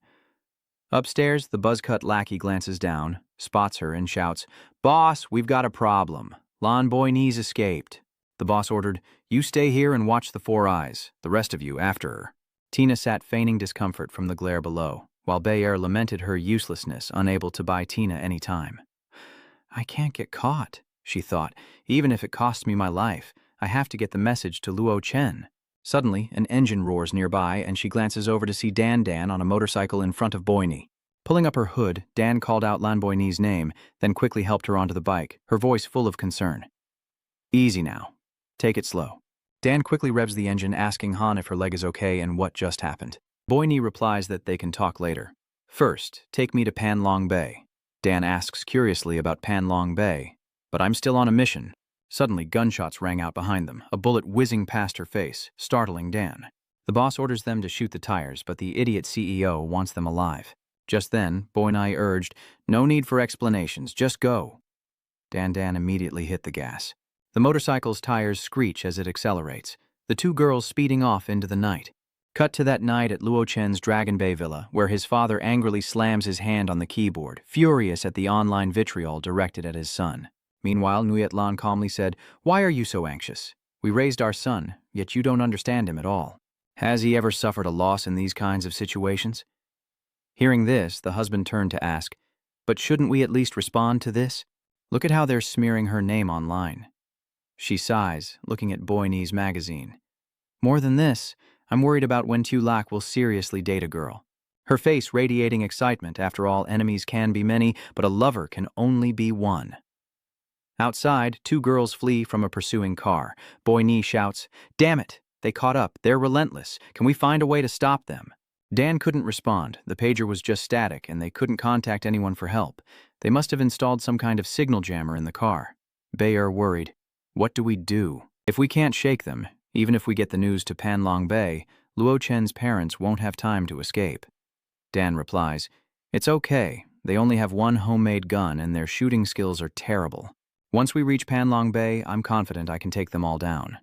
Upstairs, the buzz-cut lackey glances down, spots her, and shouts, "Boss, we've got a problem. Lon Boynese escaped." The boss ordered, "You stay here and watch the Four Eyes, the rest of you after her." Tina sat feigning discomfort from the glare below, while Bayer lamented her uselessness, unable to buy Tina any time. "I can't get caught," she thought. "Even if it costs me my life, I have to get the message to Luo Chen." Suddenly, an engine roars nearby, and she glances over to see Dan on a motorcycle in front of Boyne. Pulling up her hood, Dan called out Lan Boyne's name, then quickly helped her onto the bike, her voice full of concern. "Easy now. Take it slow." Dan quickly revs the engine, asking Han if her leg is okay and what just happened. Boyne replies that they can talk later. "First, take me to Panlong Bay." Dan asks curiously about Panlong Bay. "But I'm still on a mission." Suddenly, gunshots rang out behind them, a bullet whizzing past her face, startling Dan. The boss orders them to shoot the tires, but the idiot CEO wants them alive. Just then, Boyne urged, "No need for explanations, just go." Dan immediately hit the gas. The motorcycle's tires screech as it accelerates, the two girls speeding off into the night. Cut to that night at Luo Chen's Dragon Bay Villa, where his father angrily slams his hand on the keyboard, furious at the online vitriol directed at his son. Meanwhile, Nguyet Lan calmly said, "Why are you so anxious? We raised our son, yet you don't understand him at all. Has he ever suffered a loss in these kinds of situations?" Hearing this, the husband turned to ask, "But shouldn't we at least respond to this? Look at how they're smearing her name online." She sighs, looking at Boyne's magazine. "More than this, I'm worried about when Tu Lac will seriously date a girl." Her face radiating excitement. After all, enemies can be many, but a lover can only be one. Outside, two girls flee from a pursuing car. Boyne shouts, "Damn it! They caught up. They're relentless. Can we find a way to stop them?" Dan couldn't respond. The pager was just static, and they couldn't contact anyone for help. They must have installed some kind of signal jammer in the car. Bayer worried. "What do we do? If we can't shake them, even if we get the news to Panlong Bay, Luo Chen's parents won't have time to escape." Dan replies, "It's okay. They only have one homemade gun, and their shooting skills are terrible. Once we reach Panlong Bay, I'm confident I can take them all down."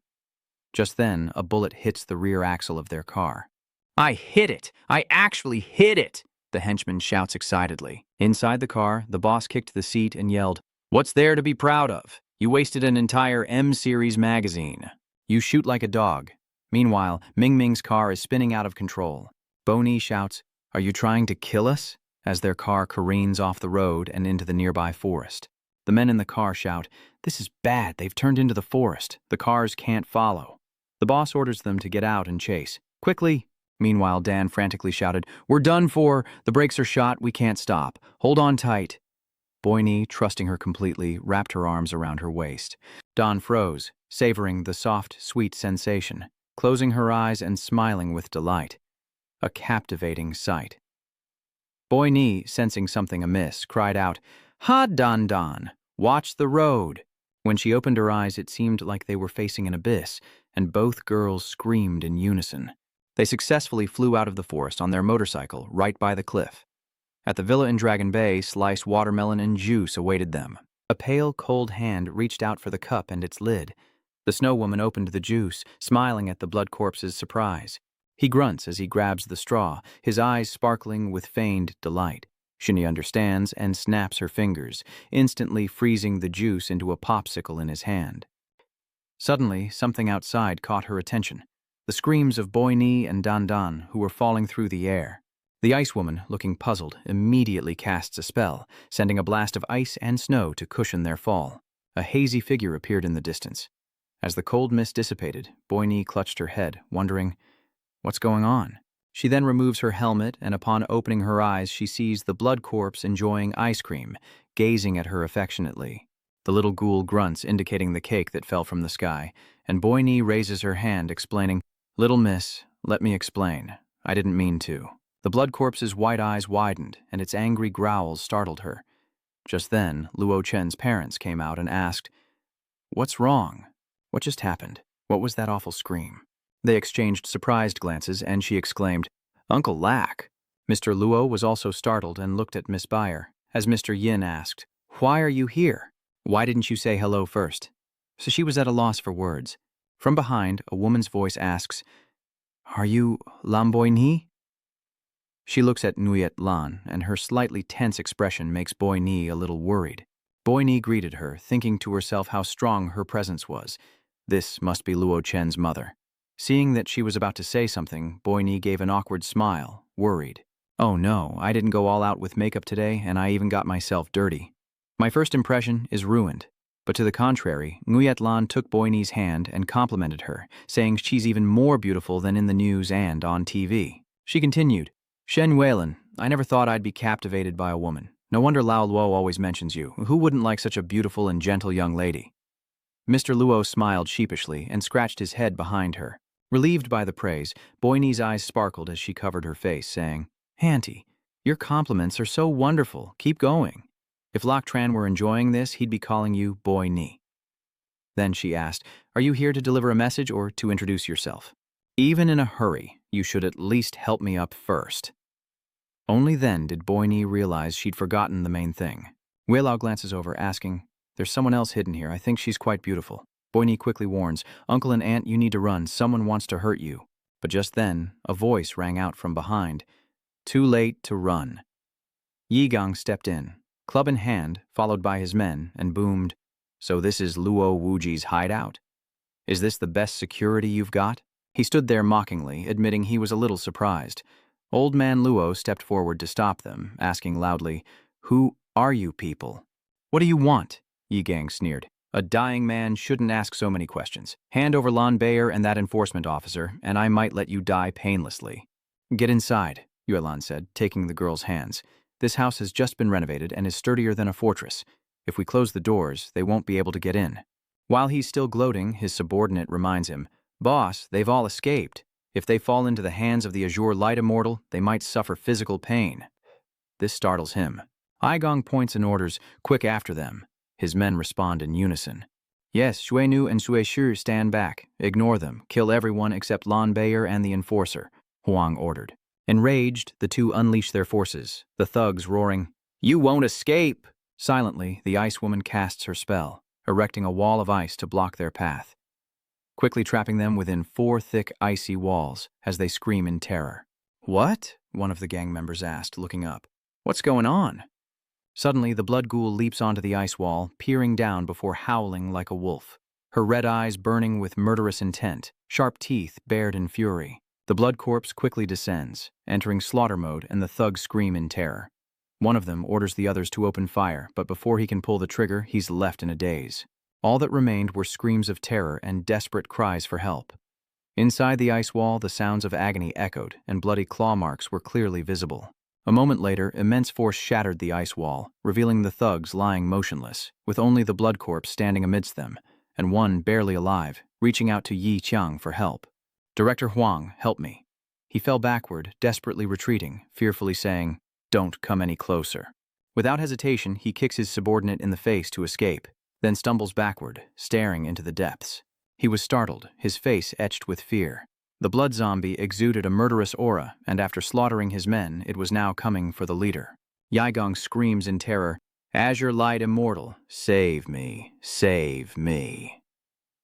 Just then, a bullet hits the rear axle of their car. "I hit it! I actually hit it!" the henchman shouts excitedly. Inside the car, the boss kicked the seat and yelled, "What's there to be proud of? You wasted an entire M-series magazine. You shoot like a dog." Meanwhile, Ming Ming's car is spinning out of control. Boney shouts, "Are you trying to kill us?" as their car careens off the road and into the nearby forest. The men in the car shout, "This is bad. They've turned into the forest. The cars can't follow." The boss orders them to get out and chase. "Quickly!" Meanwhile, Dan frantically shouted, "We're done for. The brakes are shot. We can't stop. Hold on tight." Boyne, trusting her completely, wrapped her arms around her waist. Dawn froze, savoring the soft, sweet sensation, closing her eyes and smiling with delight. A captivating sight. Boyne, sensing something amiss, cried out, "Ha, Don, watch the road." When she opened her eyes, it seemed like they were facing an abyss, and both girls screamed in unison. They successfully flew out of the forest on their motorcycle, right by the cliff. At the villa in Dragon Bay, sliced watermelon and juice awaited them. A pale, cold hand reached out for the cup and its lid. The snow woman opened the juice, smiling at the blood corpse's surprise. He grunts as he grabs the straw, his eyes sparkling with feigned delight. Shinny understands and snaps her fingers, instantly freezing the juice into a popsicle in his hand. Suddenly, something outside caught her attention. The screams of Boyne and Dan, who were falling through the air. The ice woman, looking puzzled, immediately casts a spell, sending a blast of ice and snow to cushion their fall. A hazy figure appeared in the distance. As the cold mist dissipated, Boyne clutched her head, wondering, "What's going on?" She then removes her helmet, and upon opening her eyes, she sees the blood corpse enjoying ice cream, gazing at her affectionately. The little ghoul grunts, indicating the cake that fell from the sky, and Boyne raises her hand, explaining, "Little miss, let me explain. I didn't mean to." The blood corpse's white eyes widened, and its angry growls startled her. Just then, Luo Chen's parents came out and asked, "What's wrong? What just happened? What was that awful scream?" They exchanged surprised glances, and she exclaimed, "Uncle Lac." Mr. Luo was also startled and looked at Miss Bayer, as Mr. Yin asked, "Why are you here? Why didn't you say hello first?" So she was at a loss for words. From behind, a woman's voice asks, "Are you Lam Boyne?" She looks at Nguyet Lan, and her slightly tense expression makes Boy Ni a little worried. Boy Ni greeted her, thinking to herself how strong her presence was. This must be Luo Chen's mother. Seeing that she was about to say something, Boy Ni gave an awkward smile, worried. Oh no, I didn't go all out with makeup today, and I even got myself dirty. My first impression is ruined. But to the contrary, Nguyet Lan took Boy Ni's hand and complimented her, saying she's even more beautiful than in the news and on TV. She continued, Shen Weilan, I never thought I'd be captivated by a woman. No wonder Lao Luo always mentions you. Who wouldn't like such a beautiful and gentle young lady? Mr. Luo smiled sheepishly and scratched his head behind her. Relieved by the praise, Boy Ni's eyes sparkled as she covered her face, saying, Auntie, your compliments are so wonderful. Keep going. If Lok Tran were enjoying this, he'd be calling you Boy Ni. Then she asked, Are you here to deliver a message or to introduce yourself? Even in a hurry, you should at least help me up first. Only then did Boy Ni realize she'd forgotten the main thing. Wei Lao glances over, asking, There's someone else hidden here. I think she's quite beautiful. Boy Ni quickly warns, Uncle and Aunt, you need to run. Someone wants to hurt you. But just then, a voice rang out from behind. Too late to run. Yi Gang stepped in, club in hand, followed by his men, and boomed, So this is Luo Wuji's hideout? Is this the best security you've got? He stood there mockingly, admitting he was a little surprised. Old man Luo stepped forward to stop them, asking loudly, Who are you people? What do you want? Yi Gang sneered. A dying man shouldn't ask so many questions. Hand over Lan Bayer and that enforcement officer, and I might let you die painlessly. Get inside, Yue Lan said, taking the girl's hands. This house has just been renovated and is sturdier than a fortress. If we close the doors, they won't be able to get in. While he's still gloating, his subordinate reminds him, Boss, they've all escaped. If they fall into the hands of the Azure Light Immortal, they might suffer physical pain. This startles him. Igong points and orders, Quick after them. His men respond in unison. Yes, Xuenu and Xueshu stand back. Ignore them. Kill everyone except Lan Bayer and the enforcer, Huang ordered. Enraged, the two unleash their forces, the thugs roaring, You won't escape! Silently, the ice woman casts her spell, erecting a wall of ice to block their path, quickly trapping them within 4 thick icy walls as they scream in terror. What? One of the gang members asked, looking up. What's going on? Suddenly, the blood ghoul leaps onto the ice wall, peering down before howling like a wolf, her red eyes burning with murderous intent, sharp teeth bared in fury. The blood corpse quickly descends, entering slaughter mode, and the thugs scream in terror. One of them orders the others to open fire, but before he can pull the trigger, he's left in a daze. All that remained were screams of terror and desperate cries for help. Inside the ice wall, the sounds of agony echoed, and bloody claw marks were clearly visible. A moment later, immense force shattered the ice wall, revealing the thugs lying motionless, with only the blood corpse standing amidst them, and one barely alive, reaching out to Yi Qiang for help. Director Huang, help me. He fell backward, desperately retreating, fearfully saying, Don't come any closer. Without hesitation, he kicks his subordinate in the face to escape, then stumbles backward, staring into the depths. He was startled, his face etched with fear. The blood zombie exuded a murderous aura, and after slaughtering his men, it was now coming for the leader. Yaigong screams in terror, Azure Light Immortal, save me, save me.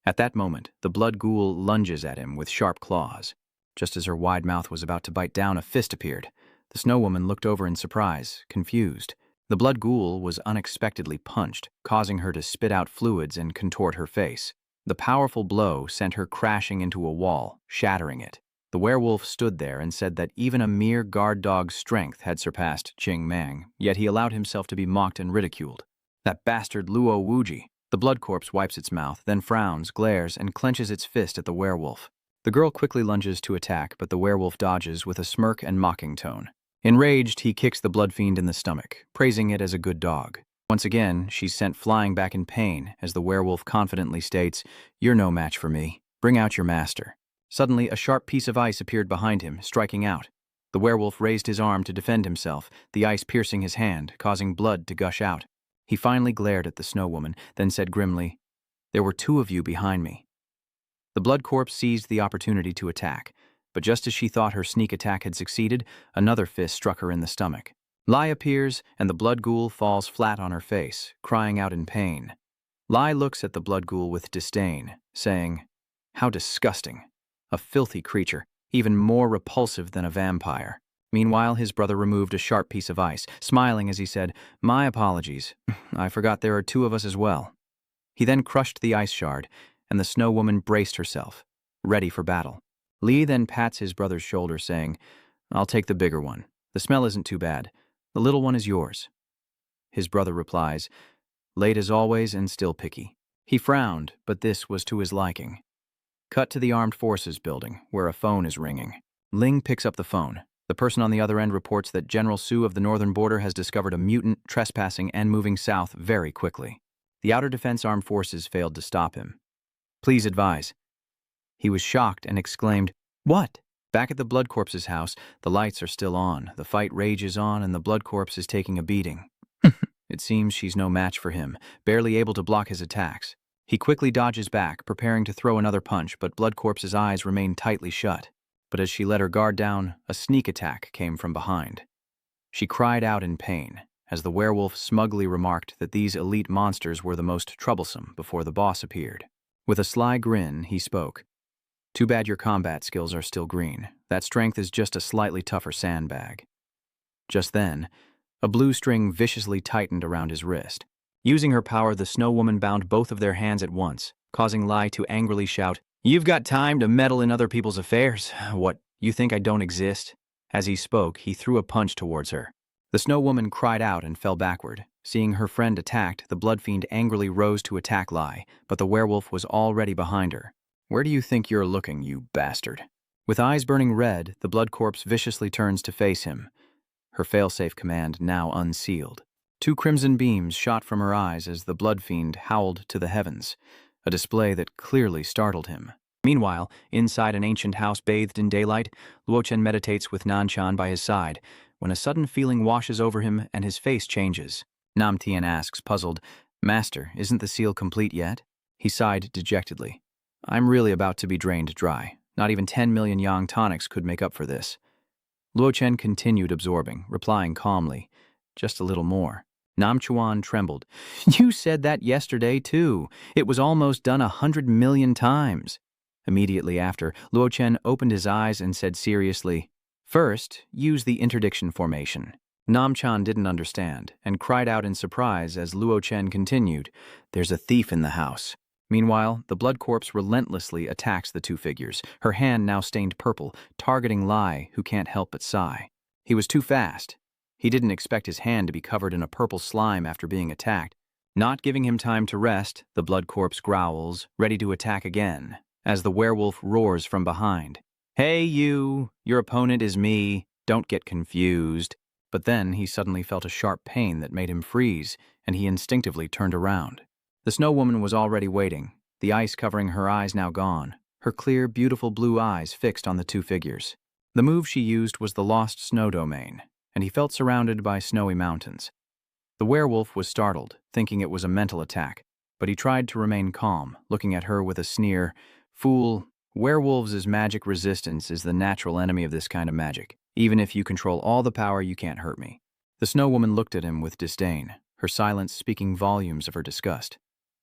At that moment, the blood ghoul lunges at him with sharp claws. Just as her wide mouth was about to bite down, a fist appeared. The snow woman looked over in surprise, confused. The blood ghoul was unexpectedly punched, causing her to spit out fluids and contort her face. The powerful blow sent her crashing into a wall, shattering it. The werewolf stood there and said that even a mere guard dog's strength had surpassed Qing Mang, yet he allowed himself to be mocked and ridiculed. That bastard Luo Wuji. The blood corpse wipes its mouth, then frowns, glares, and clenches its fist at the werewolf. The girl quickly lunges to attack, but the werewolf dodges with a smirk and mocking tone. Enraged, he kicks the blood fiend in the stomach, praising it as a good dog. Once again, she's sent flying back in pain as the werewolf confidently states, You're no match for me. Bring out your master. Suddenly, a sharp piece of ice appeared behind him, striking out. The werewolf raised his arm to defend himself, the ice piercing his hand, causing blood to gush out. He finally glared at the snow woman, then said grimly, There were 2 of you behind me. The blood corpse seized the opportunity to attack, but just as she thought her sneak attack had succeeded, another fist struck her in the stomach. Lai appears, and the blood ghoul falls flat on her face, crying out in pain. Lai looks at the blood ghoul with disdain, saying, How disgusting. A filthy creature, even more repulsive than a vampire. Meanwhile, his brother removed a sharp piece of ice, smiling as he said, "My apologies. I forgot there are two of us as well." He then crushed the ice shard, and the snow woman braced herself, ready for battle. Lee then pats his brother's shoulder, saying, "I'll take the bigger one. The smell isn't too bad. The little one is yours." His brother replies, late as always and still picky. He frowned, but this was to his liking. Cut to the Armed Forces building, where a phone is ringing. Ling picks up the phone. The person on the other end reports that General Su of the northern border has discovered a mutant trespassing and moving south very quickly. The Outer Defense Armed Forces failed to stop him. "Please advise." He was shocked and exclaimed, "What?" Back at the Blood Corpse's house, the lights are still on, the fight rages on, and the Blood Corpse is taking a beating. It seems she's no match for him, barely able to block his attacks. He quickly dodges back, preparing to throw another punch, but Blood Corpse's eyes remain tightly shut. But as she let her guard down, a sneak attack came from behind. She cried out in pain, as the werewolf smugly remarked that these elite monsters were the most troublesome before the boss appeared. With a sly grin, he spoke. "Too bad your combat skills are still green. That strength is just a slightly tougher sandbag." Just then, a blue string viciously tightened around his wrist. Using her power, the snow woman bound both of their hands at once, causing Lai to angrily shout, "You've got time to meddle in other people's affairs. What, you think I don't exist?" As he spoke, he threw a punch towards her. The snow woman cried out and fell backward. Seeing her friend attacked, the blood fiend angrily rose to attack Lai, but the werewolf was already behind her. "Where do you think you're looking, you bastard?" With eyes burning red, the blood corpse viciously turns to face him, her failsafe command now unsealed. Two crimson beams shot from her eyes as the blood fiend howled to the heavens, a display that clearly startled him. Meanwhile, inside an ancient house bathed in daylight, Luochen meditates with Nanchan by his side, when a sudden feeling washes over him and his face changes. Nam Tian asks, puzzled, "Master, isn't the seal complete yet?" He sighed dejectedly. "I'm really about to be drained dry. Not even 10 million yang tonics could make up for this." Luochen continued absorbing, replying calmly, "Just a little more." Nam Chuan trembled. "You said that yesterday, too. It was almost done 100 million times." Immediately after, Luochen opened his eyes and said seriously, "First, use the interdiction formation." Nam Chan didn't understand, and cried out in surprise as Luochen continued, "There's a thief in the house." Meanwhile, the blood corpse relentlessly attacks the two figures, her hand now stained purple, targeting Lai, who can't help but sigh. He was too fast. He didn't expect his hand to be covered in a purple slime after being attacked. Not giving him time to rest, the blood corpse growls, ready to attack again, as the werewolf roars from behind. "Hey you, your opponent is me, don't get confused." But then he suddenly felt a sharp pain that made him freeze, and he instinctively turned around. The snow woman was already waiting, the ice covering her eyes now gone, her clear, beautiful blue eyes fixed on the two figures. The move she used was the Lost Snow Domain, and he felt surrounded by snowy mountains. The werewolf was startled, thinking it was a mental attack, but he tried to remain calm, looking at her with a sneer. "Fool, werewolves' magic resistance is the natural enemy of this kind of magic. Even if you control all the power, you can't hurt me." The snow woman looked at him with disdain, her silence speaking volumes of her disgust.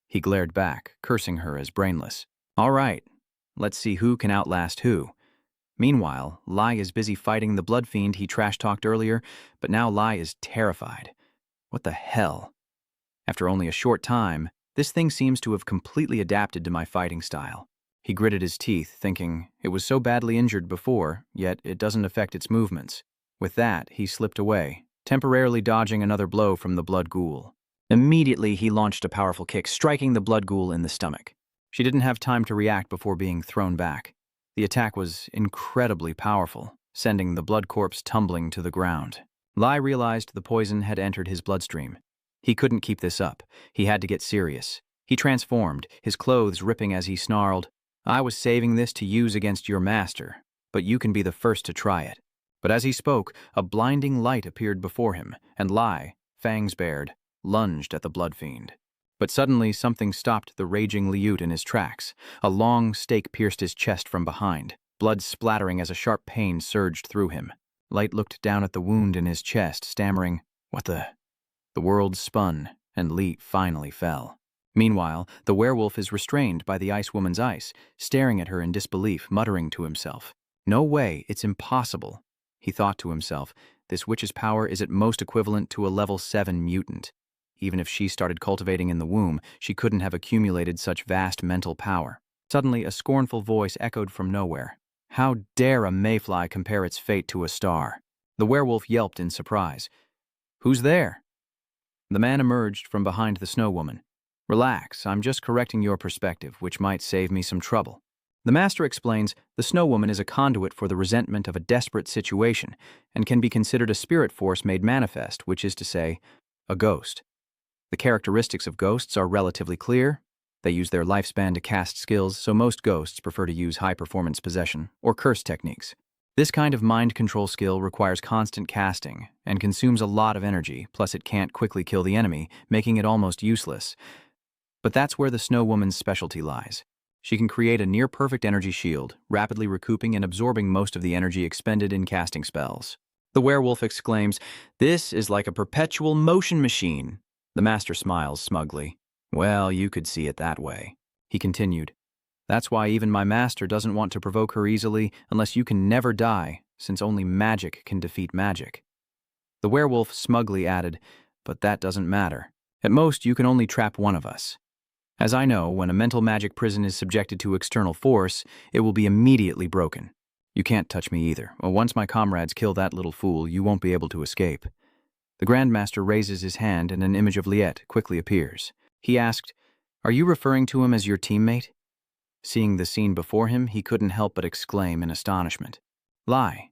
He glared back, cursing her as brainless. "All right, let's see who can outlast who." Meanwhile, Lai is busy fighting the blood fiend he trash-talked earlier, but now Lai is terrified. What the hell? After only a short time, this thing seems to have completely adapted to my fighting style. He gritted his teeth, thinking, it was so badly injured before, yet it doesn't affect its movements. With that, he slipped away, temporarily dodging another blow from the blood ghoul. Immediately, he launched a powerful kick, striking the blood ghoul in the stomach. She didn't have time to react before being thrown back. The attack was incredibly powerful, sending the blood corpse tumbling to the ground. Lai realized the poison had entered his bloodstream. He couldn't keep this up. He had to get serious. He transformed, his clothes ripping as he snarled, "I was saving this to use against your master, but you can be the first to try it." But as he spoke, a blinding light appeared before him, and Lai, fangs bared, lunged at the blood fiend. But suddenly something stopped the raging Liut in his tracks. A long stake pierced his chest from behind, blood splattering as a sharp pain surged through him. Light looked down at the wound in his chest, stammering, "What the—" The world spun, and Li finally fell. Meanwhile, the werewolf is restrained by the ice woman's ice, staring at her in disbelief, muttering to himself, "No way, it's impossible." He thought to himself, this witch's power is at most equivalent to a level 7 mutant. Even if she started cultivating in the womb, she couldn't have accumulated such vast mental power. Suddenly, a scornful voice echoed from nowhere. How dare a mayfly compare its fate to a star? The werewolf yelped in surprise. Who's there? The man emerged from behind the snow woman. Relax, I'm just correcting your perspective, which might save me some trouble. The master explains the snow woman is a conduit for the resentment of a desperate situation and can be considered a spirit force made manifest, which is to say, a ghost. The characteristics of ghosts are relatively clear. They use their lifespan to cast skills, so most ghosts prefer to use high-performance possession or curse techniques. This kind of mind control skill requires constant casting and consumes a lot of energy, plus it can't quickly kill the enemy, making it almost useless. But that's where the snow woman's specialty lies. She can create a near-perfect energy shield, rapidly recouping and absorbing most of the energy expended in casting spells. The werewolf exclaims, "This is like a perpetual motion machine." The master smiles smugly. Well, you could see it that way. He continued, that's why even my master doesn't want to provoke her easily unless you can never die, since only magic can defeat magic. The werewolf smugly added, but that doesn't matter. At most, you can only trap one of us. As I know, when a mental magic prison is subjected to external force, it will be immediately broken. You can't touch me either. Once my comrades kill that little fool, you won't be able to escape. The Grandmaster raises his hand and an image of Liet quickly appears. He asked, are you referring to him as your teammate? Seeing the scene before him, he couldn't help but exclaim in astonishment. Lai.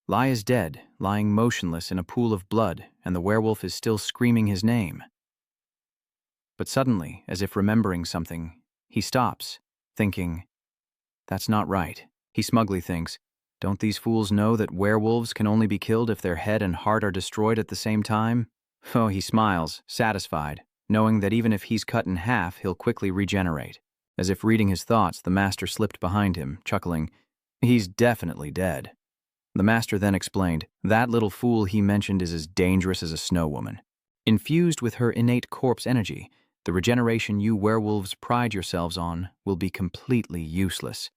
Lai is dead, lying motionless in a pool of blood, and the werewolf is still screaming his name. But suddenly, as if remembering something, he stops, thinking, that's not right. He smugly thinks, don't these fools know that werewolves can only be killed if their head and heart are destroyed at the same time? Oh, he smiles, satisfied, knowing that even if he's cut in half, he'll quickly regenerate. As if reading his thoughts, the master slipped behind him, chuckling, he's definitely dead. The master then explained, that little fool he mentioned is as dangerous as a snow woman. Infused with her innate corpse energy, the regeneration you werewolves pride yourselves on will be completely useless.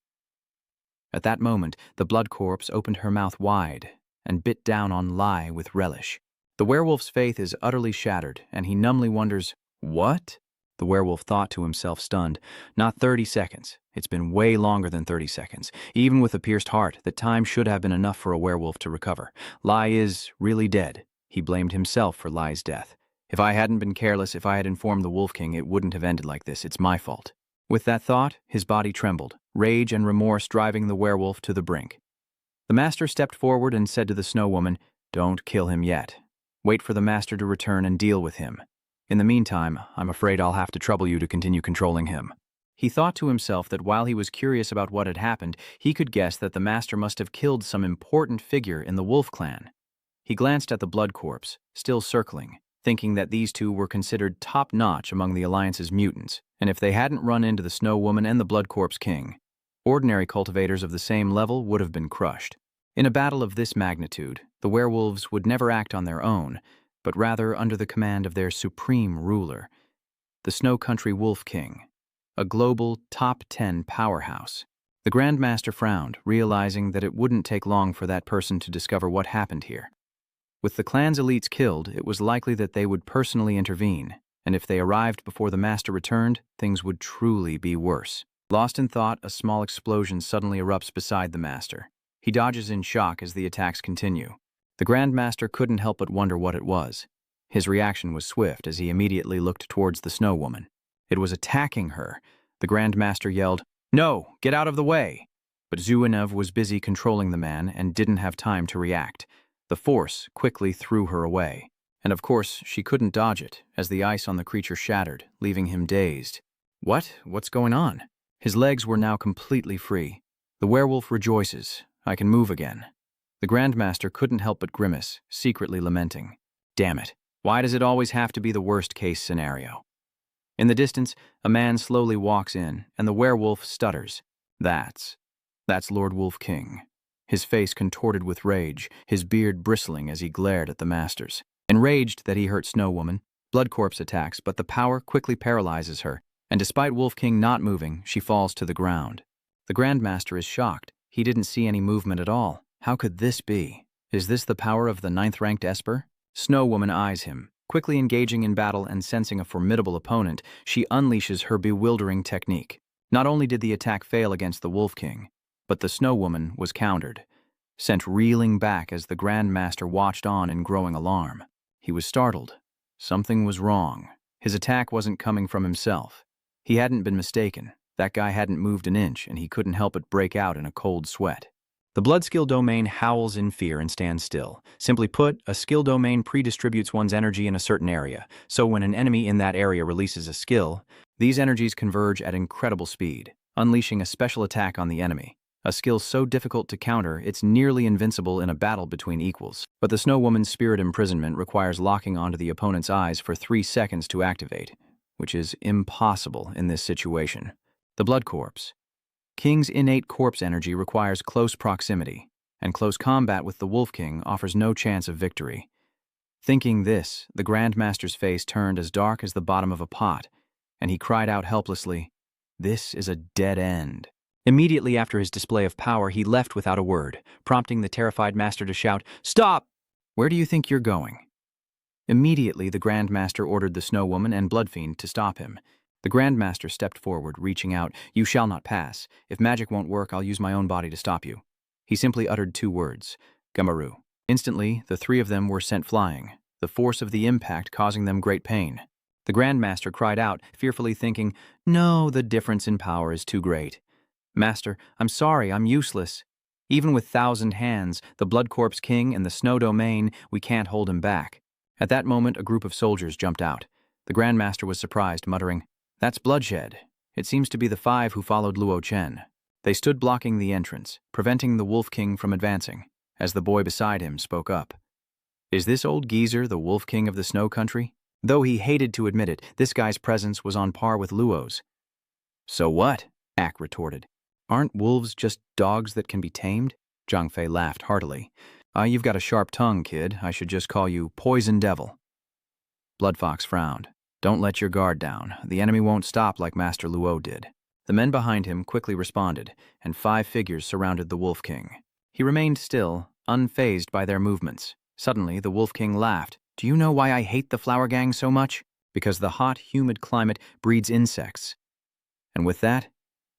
At that moment, the blood corpse opened her mouth wide and bit down on Lai with relish. The werewolf's faith is utterly shattered, and he numbly wonders, what? The werewolf thought to himself, stunned. Not 30 seconds. It's been way longer than 30 seconds. Even with a pierced heart, the time should have been enough for a werewolf to recover. Lai is really dead. He blamed himself for Lai's death. If I hadn't been careless, if I had informed the Wolf King, it wouldn't have ended like this. It's my fault. With that thought, his body trembled, rage and remorse driving the werewolf to the brink. The master stepped forward and said to the snow woman, don't kill him yet. Wait for the master to return and deal with him. In the meantime, I'm afraid I'll have to trouble you to continue controlling him. He thought to himself that while he was curious about what had happened, he could guess that the master must have killed some important figure in the wolf clan. He glanced at the blood corpse, still circling, thinking that these two were considered top-notch among the Alliance's mutants, and if they hadn't run into the Snow Woman and the Blood Corpse King, ordinary cultivators of the same level would have been crushed. In a battle of this magnitude, the werewolves would never act on their own, but rather under the command of their supreme ruler, the Snow Country Wolf King, a global top 10 powerhouse. The Grandmaster frowned, realizing that it wouldn't take long for that person to discover what happened here. With the clan's elites killed, it was likely that they would personally intervene, and if they arrived before the master returned, things would truly be worse. Lost in thought, a small explosion suddenly erupts beside the master. He dodges in shock as the attacks continue. The Grandmaster couldn't help but wonder what it was. His reaction was swift as he immediately looked towards the Snow Woman. It was attacking her. The Grandmaster yelled, "No, get out of the way!" But Zuinev was busy controlling the man and didn't have time to react. The force quickly threw her away. And of course, she couldn't dodge it, as the ice on the creature shattered, leaving him dazed. What's going on? His legs were now completely free. The werewolf rejoices. I can move again. The Grandmaster couldn't help but grimace, secretly lamenting. Damn it, why does it always have to be the worst-case scenario? In the distance, a man slowly walks in, and the werewolf stutters. That's Lord Wolf King. His face contorted with rage, his beard bristling as he glared at the masters. Enraged that he hurt Snow Woman, Blood Corpse attacks, but the power quickly paralyzes her, and despite Wolf King not moving, she falls to the ground. The Grandmaster is shocked. He didn't see any movement at all. How could this be? Is this the power of the ninth-ranked Esper? Snow Woman eyes him. Quickly engaging in battle and sensing a formidable opponent, she unleashes her bewildering technique. Not only did the attack fail against the Wolf King, but the Snow Woman was countered, sent reeling back as the Grand Master watched on in growing alarm. He was startled. Something was wrong. His attack wasn't coming from himself. He hadn't been mistaken. That guy hadn't moved an inch, and he couldn't help but break out in a cold sweat. The blood skill domain howls in fear and stands still. Simply put, a skill domain predistributes one's energy in a certain area, so when an enemy in that area releases a skill, these energies converge at incredible speed, unleashing a special attack on the enemy. A skill so difficult to counter, it's nearly invincible in a battle between equals. But the Snow Woman's spirit imprisonment requires locking onto the opponent's eyes for 3 seconds to activate, which is impossible in this situation. The Blood Corpse. King's innate corpse energy requires close proximity, and close combat with the Wolf King offers no chance of victory. Thinking this, the Grand Master's face turned as dark as the bottom of a pot, and he cried out helplessly, "This is a dead end." Immediately after his display of power, he left without a word, prompting the terrified master to shout, "Stop! Where do you think you're going?" Immediately, the Grand Master ordered the Snow Woman and Bloodfiend to stop him. The Grand Master stepped forward, reaching out, "You shall not pass. If magic won't work, I'll use my own body to stop you." He simply uttered 2 words, "Gamaru." Instantly, the 3 of them were sent flying, the force of the impact causing them great pain. The Grand Master cried out, fearfully thinking, "No, the difference in power is too great. Master, I'm sorry, I'm useless. Even with 1,000 hands, the Blood Corpse King and the Snow Domain, we can't hold him back." At that moment, a group of soldiers jumped out. The Grand Master was surprised, muttering, "That's bloodshed." It seems to be the 5 who followed Luo Chen. They stood blocking the entrance, preventing the Wolf King from advancing, as the boy beside him spoke up. "Is this old geezer the Wolf King of the Snow Country?" Though he hated to admit it, this guy's presence was on par with Luo's. "So what?" Ak retorted. "Aren't wolves just dogs that can be tamed?" Zhang Fei laughed heartily. You've got a sharp tongue, kid. I should just call you Poison Devil." Bloodfox frowned. "Don't let your guard down. The enemy won't stop like Master Luo did." The men behind him quickly responded, and 5 figures surrounded the Wolf King. He remained still, unfazed by their movements. Suddenly, the Wolf King laughed. "Do you know why I hate the Flower Gang so much? Because the hot, humid climate breeds insects." And with that,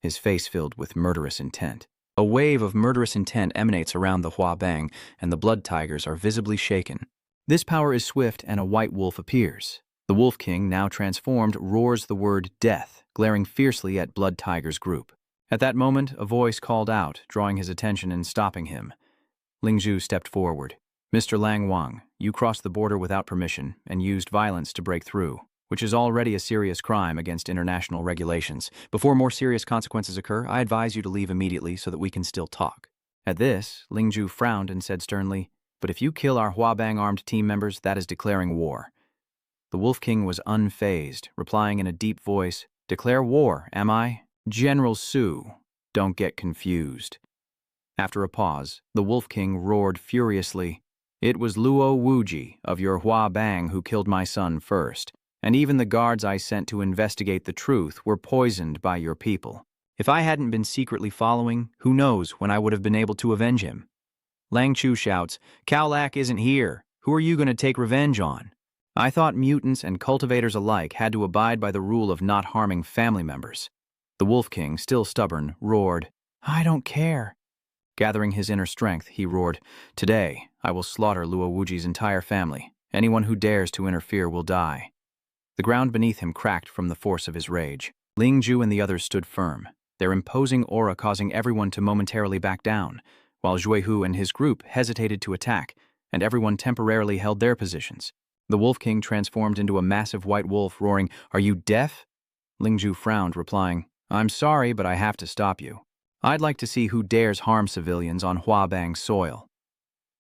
his face filled with murderous intent. A wave of murderous intent emanates around the Hua Bang, and the blood tigers are visibly shaken. This power is swift, and a white wolf appears. The Wolf King, now transformed, roars the word "death," glaring fiercely at Blood Tiger's group. At that moment, a voice called out, drawing his attention and stopping him. Ling Zhu stepped forward. "Mr. Lang Wang, you crossed the border without permission and used violence to break through, which is already a serious crime against international regulations. Before more serious consequences occur, I advise you to leave immediately so that we can still talk." At this, Ling Zhu frowned and said sternly, "But if you kill our Huabang armed team members, that is declaring war." The Wolf King was unfazed, replying in a deep voice, "Declare war, am I? General Su, don't get confused." After a pause, the Wolf King roared furiously, "It was Luo Wuji of your Huabang who killed my son first. And even the guards I sent to investigate the truth were poisoned by your people. If I hadn't been secretly following, who knows when I would have been able to avenge him." Lang Chu shouts, "Kaolak isn't here. Who are you going to take revenge on?" I thought mutants and cultivators alike had to abide by the rule of not harming family members. The Wolf King, still stubborn, roared, "I don't care." Gathering his inner strength, he roared, "Today, I will slaughter Luo Wuji's entire family. Anyone who dares to interfere will die." The ground beneath him cracked from the force of his rage. Ling Zhu and the others stood firm, their imposing aura causing everyone to momentarily back down, while Zhuehu and his group hesitated to attack, and everyone temporarily held their positions. The Wolf King transformed into a massive white wolf, roaring, "Are you deaf?" Ling Zhu frowned, replying, "I'm sorry, but I have to stop you. I'd like to see who dares harm civilians on Huabang soil."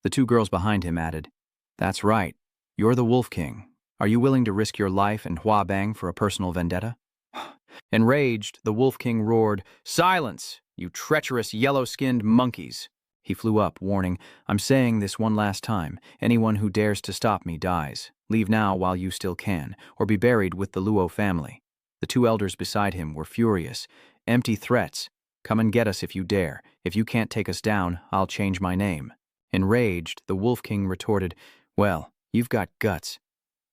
The 2 girls behind him added, "That's right. You're the Wolf King. Are you willing to risk your life and Huabang for a personal vendetta?" Enraged, the Wolf King roared, "Silence, you treacherous yellow-skinned monkeys!" He flew up, warning, "I'm saying this one last time. Anyone who dares to stop me dies. Leave now while you still can, or be buried with the Luo family." The 2 elders beside him were furious. Empty threats. Come and get us if you dare. If you can't take us down, I'll change my name." Enraged, the Wolf King retorted, "Well, you've got guts.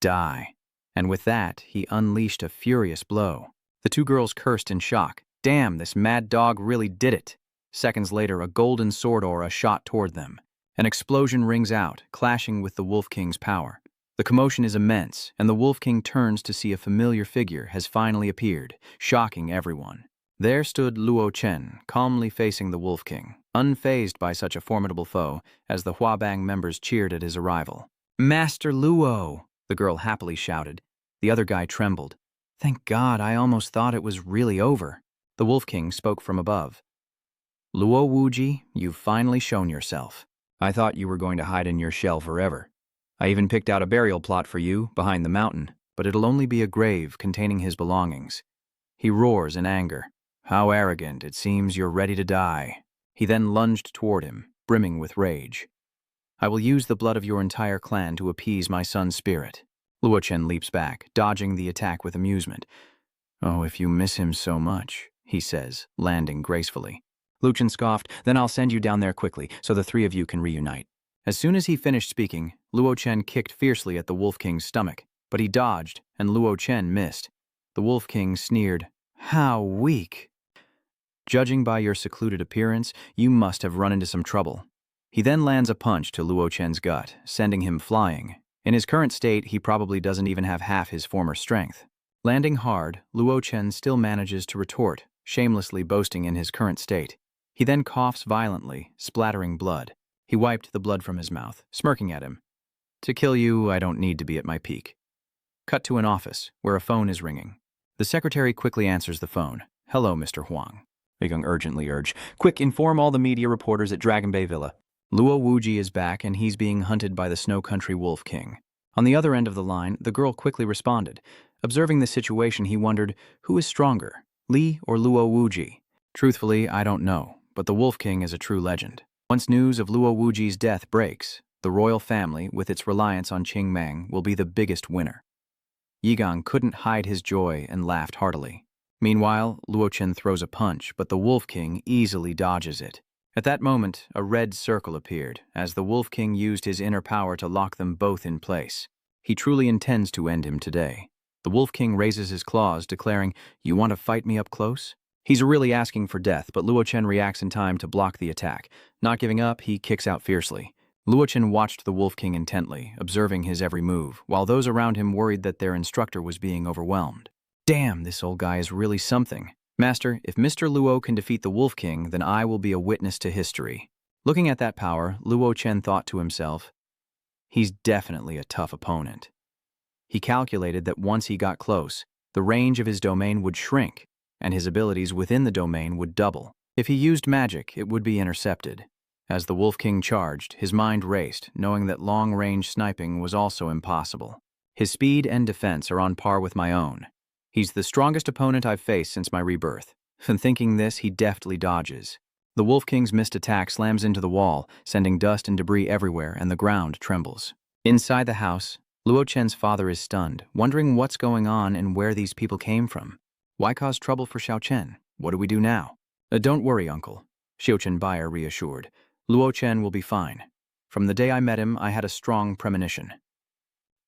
Die." And with that, he unleashed a furious blow. The two girls cursed in shock. Damn, this mad dog really did it. Seconds later, a golden sword aura shot toward them. An explosion rings out, clashing with the Wolf King's power. The commotion is immense, and the Wolf King turns to see a familiar figure has finally appeared, shocking everyone. There stood Luo Chen, calmly facing the Wolf King, unfazed by such a formidable foe, as the Huabang members cheered at his arrival. "Master Luo!" the girl happily shouted. The other guy trembled. "Thank God, I almost thought it was really over." The Wolf King spoke from above. "Luo Wuji, you've finally shown yourself. I thought you were going to hide in your shell forever. I even picked out a burial plot for you behind the mountain, but it'll only be a grave containing his belongings." He roars in anger. "How arrogant, it seems you're ready to die." He then lunged toward him, brimming with rage. "I will use the blood of your entire clan to appease my son's spirit." Luo Chen leaps back, dodging the attack with amusement. "Oh, if you miss him so much," he says, landing gracefully. Lu Chen scoffed, "Then I'll send you down there quickly, so the three of you can reunite." As soon as he finished speaking, Luo Chen kicked fiercely at the Wolf King's stomach, but he dodged, and Luo Chen missed. The Wolf King sneered, "How weak! Judging by your secluded appearance, you must have run into some trouble." He then lands a punch to Luo Chen's gut, sending him flying. In his current state, he probably doesn't even have half his former strength. Landing hard, Luo Chen still manages to retort, shamelessly boasting in his current state. He then coughs violently, splattering blood. He wiped the blood from his mouth, smirking at him. "To kill you, I don't need to be at my peak." Cut to an office, where a phone is ringing. The secretary quickly answers the phone. "Hello, Mr. Huang," Young urgently urged. "Quick, inform all the media reporters at Dragon Bay Villa. Luo Wuji is back, and he's being hunted by the Snow Country Wolf King." On the other end of the line, the girl quickly responded. Observing the situation, he wondered, who is stronger, Li or Luo Wuji? "Truthfully, I don't know, but the Wolf King is a true legend. Once news of Luo Wuji's death breaks, the royal family, with its reliance on Qing Mang, will be the biggest winner." Yigang couldn't hide his joy and laughed heartily. Meanwhile, Luo Chen throws a punch, but the Wolf King easily dodges it. At that moment, a red circle appeared, as the Wolf King used his inner power to lock them both in place. He truly intends to end him today. The Wolf King raises his claws, declaring, "You want to fight me up close?" He's really asking for death, but Luo Chen reacts in time to block the attack. Not giving up, he kicks out fiercely. Luo Chen watched the Wolf King intently, observing his every move, while those around him worried that their instructor was being overwhelmed. "Damn, this old guy is really something. Master, if Mr. Luo can defeat the Wolf King, then I will be a witness to history." Looking at that power, Luo Chen thought to himself, he's definitely a tough opponent. He calculated that once he got close, the range of his domain would shrink, and his abilities within the domain would double. If he used magic, it would be intercepted. As the Wolf King charged, his mind raced, knowing that long-range sniping was also impossible. His speed and defense are on par with my own. He's the strongest opponent I've faced since my rebirth. And thinking this, he deftly dodges. The Wolf King's missed attack slams into the wall, sending dust and debris everywhere, and the ground trembles. Inside the house, Luo Chen's father is stunned, wondering what's going on and where these people came from. Why cause trouble for Xiao Chen? What do we do now? Don't worry, uncle," Xiao Chen Bayer reassured. "Luo Chen will be fine. From the day I met him, I had a strong premonition.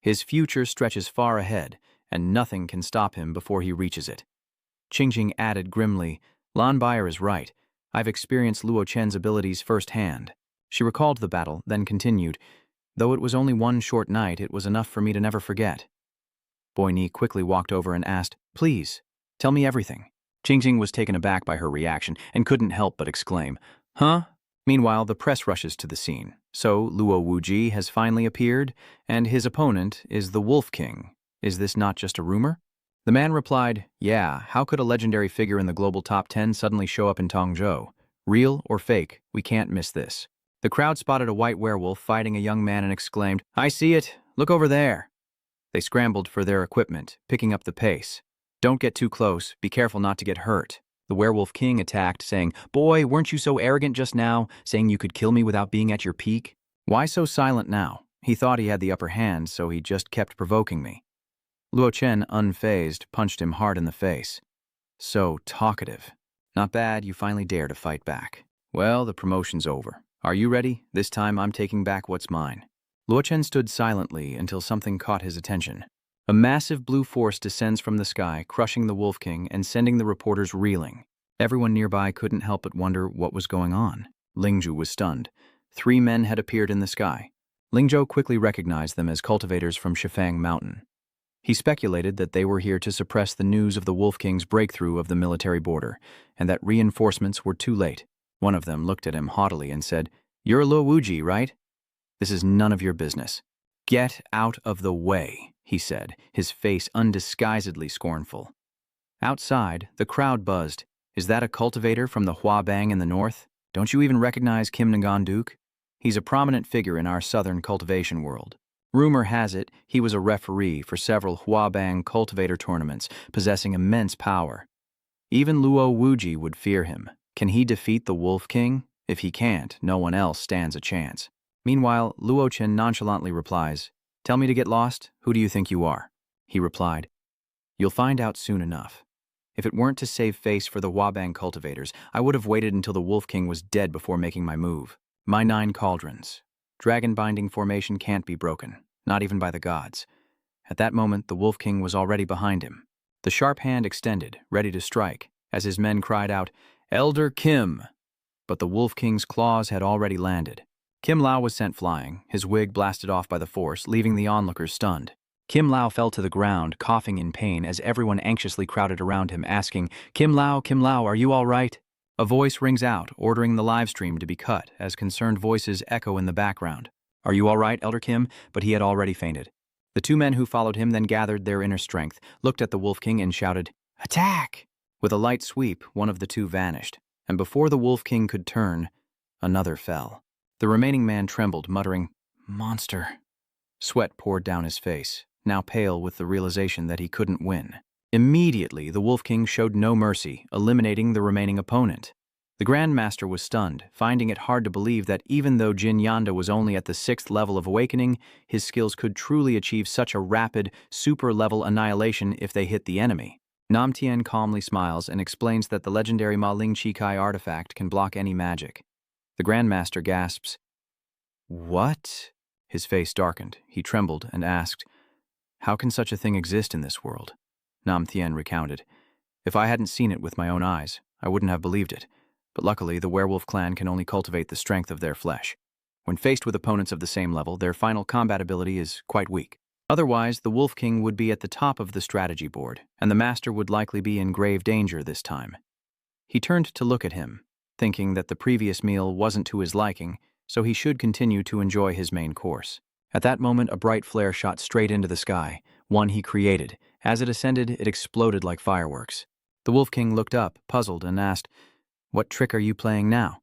His future stretches far ahead, and nothing can stop him before he reaches it." Qingjing added grimly, "Lan Bayer is right. I've experienced Luo Chen's abilities firsthand." She recalled the battle, then continued, "Though it was only one short night, it was enough for me to never forget." Boy Ni quickly walked over and asked, "Please, tell me everything." Qingjing was taken aback by her reaction and couldn't help but exclaim, "Huh?" Meanwhile, the press rushes to the scene. So, Luo Wuji has finally appeared, and his opponent is the Wolf King. Is this not just a rumor? The man replied, "Yeah, how could a legendary figure in the global top 10 suddenly show up in Tongzhou? Real or fake, we can't miss this." The crowd spotted a white werewolf fighting a young man and exclaimed, "I see it! Look over there!" They scrambled for their equipment, picking up the pace. "Don't get too close. Be careful not to get hurt." The Werewolf King attacked, saying, "Boy, weren't you so arrogant just now, saying you could kill me without being at your peak? Why so silent now? He thought he had the upper hand, so he just kept provoking me." Luo Chen, unfazed, punched him hard in the face. "So talkative. Not bad, you finally dare to fight back. Well, the promotion's over. Are you ready? This time I'm taking back what's mine. Luo Chen stood silently until something caught his attention. A massive blue force descends from the sky, crushing the Wolf King and sending the reporters reeling. Everyone nearby couldn't help but wonder what was going on. Lingzhu was stunned. 3 men had appeared in the sky. Lingzhou quickly recognized them as cultivators from Shifang Mountain. He speculated that they were here to suppress the news of the Wolf King's breakthrough of the military border, and that reinforcements were too late. One of them looked at him haughtily and said, "You're Luo Wuji, right? This is none of your business." "Get out of the way," he said, his face undisguisedly scornful. Outside, the crowd buzzed. "Is that a cultivator from the Huabang in the north? Don't you even recognize Kim Ngan-duk? He's a prominent figure in our southern cultivation world. Rumor has it he was a referee for several Huabang cultivator tournaments, possessing immense power. Even Luo Wuji would fear him. Can he defeat the Wolf King? If he can't, no one else stands a chance." Meanwhile, Luo Chen nonchalantly replies, "Tell me to get lost? Who do you think you are?" He replied, "You'll find out soon enough. If it weren't to save face for the Huabang cultivators, I would have waited until the Wolf King was dead before making my move. My 9 cauldrons. Dragon-binding formation can't be broken, not even by the gods." At that moment, the Wolf King was already behind him. The sharp hand extended, ready to strike, as his men cried out, "Elder Kim!" But the Wolf King's claws had already landed. Kim Lao was sent flying, his wig blasted off by the force, leaving the onlookers stunned. Kim Lao fell to the ground, coughing in pain as everyone anxiously crowded around him, asking, Kim Lao, are you all right?" A voice rings out, ordering the live stream to be cut, as concerned voices echo in the background. "Are you all right, Elder Kim?" But he had already fainted. The 2 men who followed him then gathered their inner strength, looked at the Wolf King and shouted, "Attack!" With a light sweep, one of the 2 vanished, and before the Wolf King could turn, another fell. The remaining man trembled, muttering, "Monster." Sweat poured down his face, now pale with the realization that he couldn't win. Immediately, the Wolf King showed no mercy, eliminating the remaining opponent. The Grand Master was stunned, finding it hard to believe that even though Jin Yanda was only at the 6th level of awakening, his skills could truly achieve such a rapid, super-level annihilation if they hit the enemy. Nam Tian calmly smiles and explains that the legendary Ma Ling Chi Kai artifact can block any magic. The Grand Master gasps, "What?" His face darkened. He trembled and asked, "How can such a thing exist in this world?" Nam Tian recounted, "If I hadn't seen it with my own eyes, I wouldn't have believed it. But luckily, the werewolf clan can only cultivate the strength of their flesh. When faced with opponents of the same level, their final combat ability is quite weak. Otherwise, the Wolf King would be at the top of the strategy board, and the Master would likely be in grave danger this time." He turned to look at him, thinking that the previous meal wasn't to his liking, so he should continue to enjoy his main course. At that moment, a bright flare shot straight into the sky, one he created. As it ascended, it exploded like fireworks. The Wolf King looked up, puzzled, and asked, "What trick are you playing now?"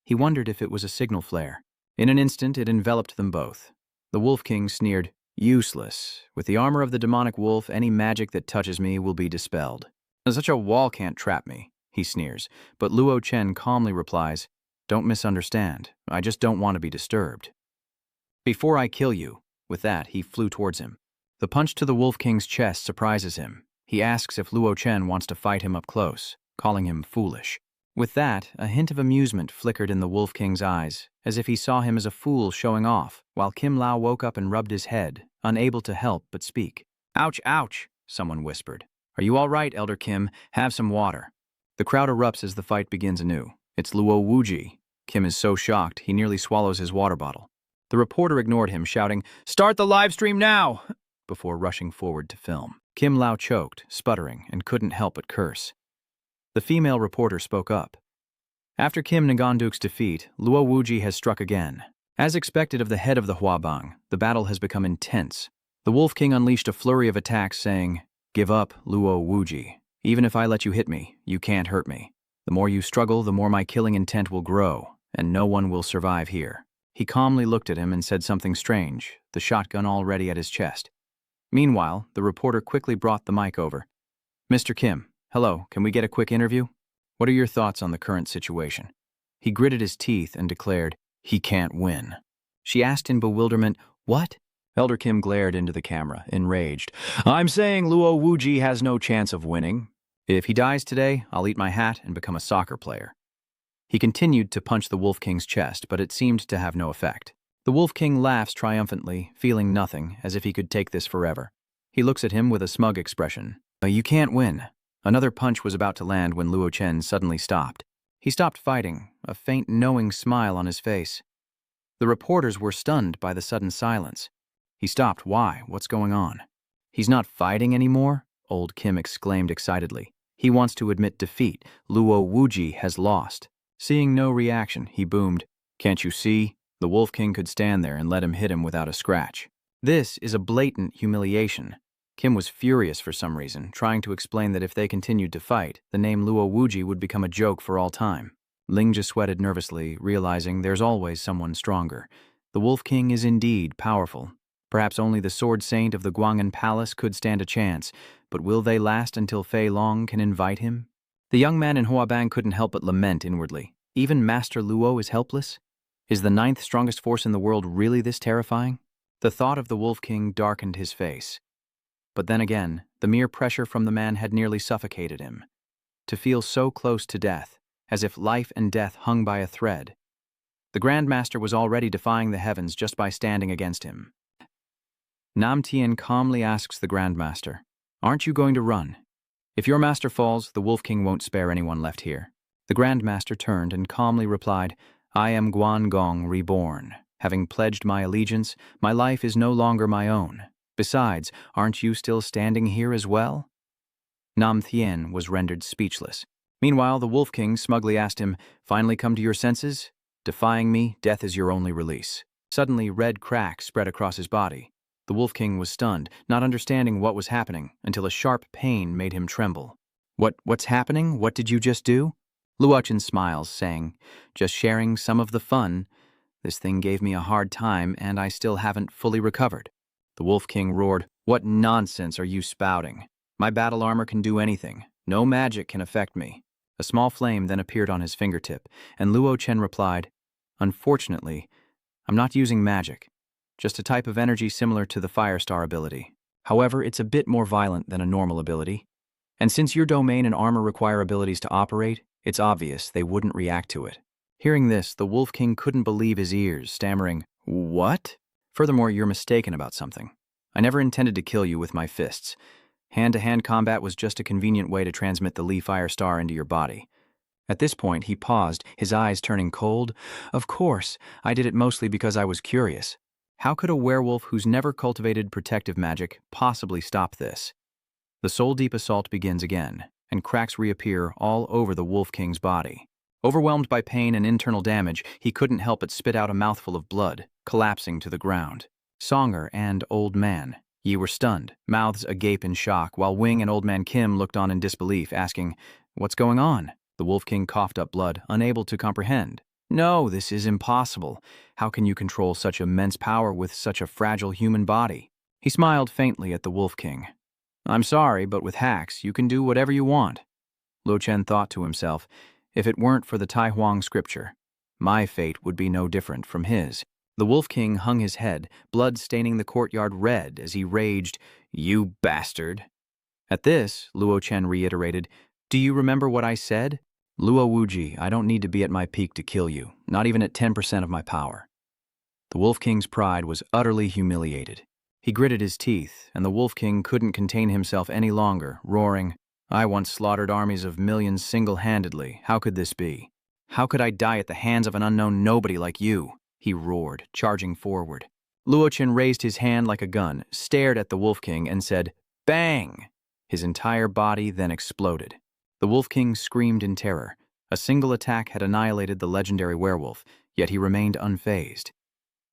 He wondered if it was a signal flare. In an instant, it enveloped them both. The Wolf King sneered, "Useless. With the armor of the demonic wolf, any magic that touches me will be dispelled. Such a wall can't trap me," he sneers, but Luo Chen calmly replies, "Don't misunderstand. I just don't want to be disturbed. Before I kill you." With that, he flew towards him. The punch to the Wolf King's chest surprises him. He asks if Luo Chen wants to fight him up close, calling him foolish. With that, a hint of amusement flickered in the Wolf King's eyes, as if he saw him as a fool showing off, while Kim Lao woke up and rubbed his head, unable to help but speak. "Ouch, ouch," someone whispered. "Are you all right, Elder Kim? Have some water." The crowd erupts as the fight begins anew. It's Luo Wuji. Kim is so shocked, he nearly swallows his water bottle. The reporter ignored him, shouting, "Start the live stream now!" before rushing forward to film. Kim Lao choked, sputtering, and couldn't help but curse. The female reporter spoke up. After Kim Nganduk's defeat, Luo Wuji has struck again. As expected of the head of the Huabang, the battle has become intense. The Wolf King unleashed a flurry of attacks, saying, "Give up, Luo Wuji. Even if I let you hit me, you can't hurt me. The more you struggle, the more my killing intent will grow, and no one will survive here." He calmly looked at him and said something strange, the shotgun already at his chest. Meanwhile, the reporter quickly brought the mic over. "Mr. Kim, hello, can we get a quick interview? What are your thoughts on the current situation?" He gritted his teeth and declared, "He can't win." She asked in bewilderment, "What?" Elder Kim glared into the camera, enraged. "I'm saying Luo Wuji has no chance of winning. If he dies today, I'll eat my hat and become a soccer player. He continued to punch the Wolf King's chest, but it seemed to have no effect. The Wolf King laughs triumphantly, feeling nothing, as if he could take this forever. He looks at him with a smug expression. You can't win. Another punch was about to land when Luo Chen suddenly stopped. He stopped fighting, a faint knowing smile on his face. The reporters were stunned by the sudden silence. He stopped. Why? What's going on? He's not fighting anymore? Old Kim exclaimed excitedly. He wants to admit defeat. Luo Wuji has lost. Seeing no reaction, he boomed, "Can't you see? The Wolf King could stand there and let him hit him without a scratch. This is a blatant humiliation." Kim was furious for some reason, trying to explain that if they continued to fight, the name Luo Wuji would become a joke for all time. Lingja sweated nervously, realizing there's always someone stronger. The Wolf King is indeed powerful. Perhaps only the Sword Saint of the Guangan Palace could stand a chance, but will they last until Fei Long can invite him? The young man in Huabang couldn't help but lament inwardly. Even Master Luo is helpless? Is the ninth strongest force in the world really this terrifying? The thought of the Wolf King darkened his face. But then again, the mere pressure from the man had nearly suffocated him. To feel so close to death, as if life and death hung by a thread. The Grand Master was already defying the heavens just by standing against him. Nam Tien calmly asks the Grand Master, "Aren't you going to run? If your master falls, the Wolf King won't spare anyone left here." The Grand Master turned and calmly replied, "I am Guan Gong reborn. Having pledged my allegiance, my life is no longer my own. Besides, aren't you still standing here as well?" Nam Tien was rendered speechless. Meanwhile, the Wolf King smugly asked him, "Finally come to your senses? Defying me, death is your only release." Suddenly, red cracks spread across his body. The Wolf King was stunned, not understanding what was happening, until a sharp pain made him tremble. What's happening? What did you just do?" Luochen smiles, saying, "Just sharing some of the fun. This thing gave me a hard time, and I still haven't fully recovered." The Wolf King roared, "What nonsense are you spouting? My battle armor can do anything. No magic can affect me." A small flame then appeared on his fingertip, and Luo Chen replied, "Unfortunately, I'm not using magic. Just a type of energy similar to the Firestar ability. However, it's a bit more violent than a normal ability. And since your domain and armor require abilities to operate, it's obvious they wouldn't react to it." Hearing this, the Wolf King couldn't believe his ears, stammering, "What? Furthermore, you're mistaken about something. I never intended to kill you with my fists. Hand-to-hand combat was just a convenient way to transmit the Li Firestar into your body." At this point, he paused, his eyes turning cold. "Of course, I did it mostly because I was curious. How could a werewolf who's never cultivated protective magic possibly stop this?" The soul-deep assault begins again, and cracks reappear all over the Wolf King's body. Overwhelmed by pain and internal damage, he couldn't help but spit out a mouthful of blood, collapsing to the ground. Songer and Old Man Yi were stunned, mouths agape in shock, while Wing and Old Man Kim looked on in disbelief, asking, "What's going on?" The Wolf King coughed up blood, unable to comprehend. "No, this is impossible. How can you control such immense power with such a fragile human body?" He smiled faintly at the Wolf King. "I'm sorry, but with hacks, you can do whatever you want." Luo Chen thought to himself, if it weren't for the Tai Huang scripture, my fate would be no different from his. The Wolf King hung his head, blood staining the courtyard red as he raged, "You bastard!" At this, Luo Chen reiterated, "Do you remember what I said? Luo Wuji, I don't need to be at my peak to kill you, not even at 10% of my power." The Wolf King's pride was utterly humiliated. He gritted his teeth, and the Wolf King couldn't contain himself any longer, roaring, "I once slaughtered armies of millions single-handedly. How could this be? How could I die at the hands of an unknown nobody like you?" he roared, charging forward. Luo Chen raised his hand like a gun, stared at the Wolf King, and said, "Bang!" His entire body then exploded. The Wolf King screamed in terror. A single attack had annihilated the legendary werewolf, yet he remained unfazed.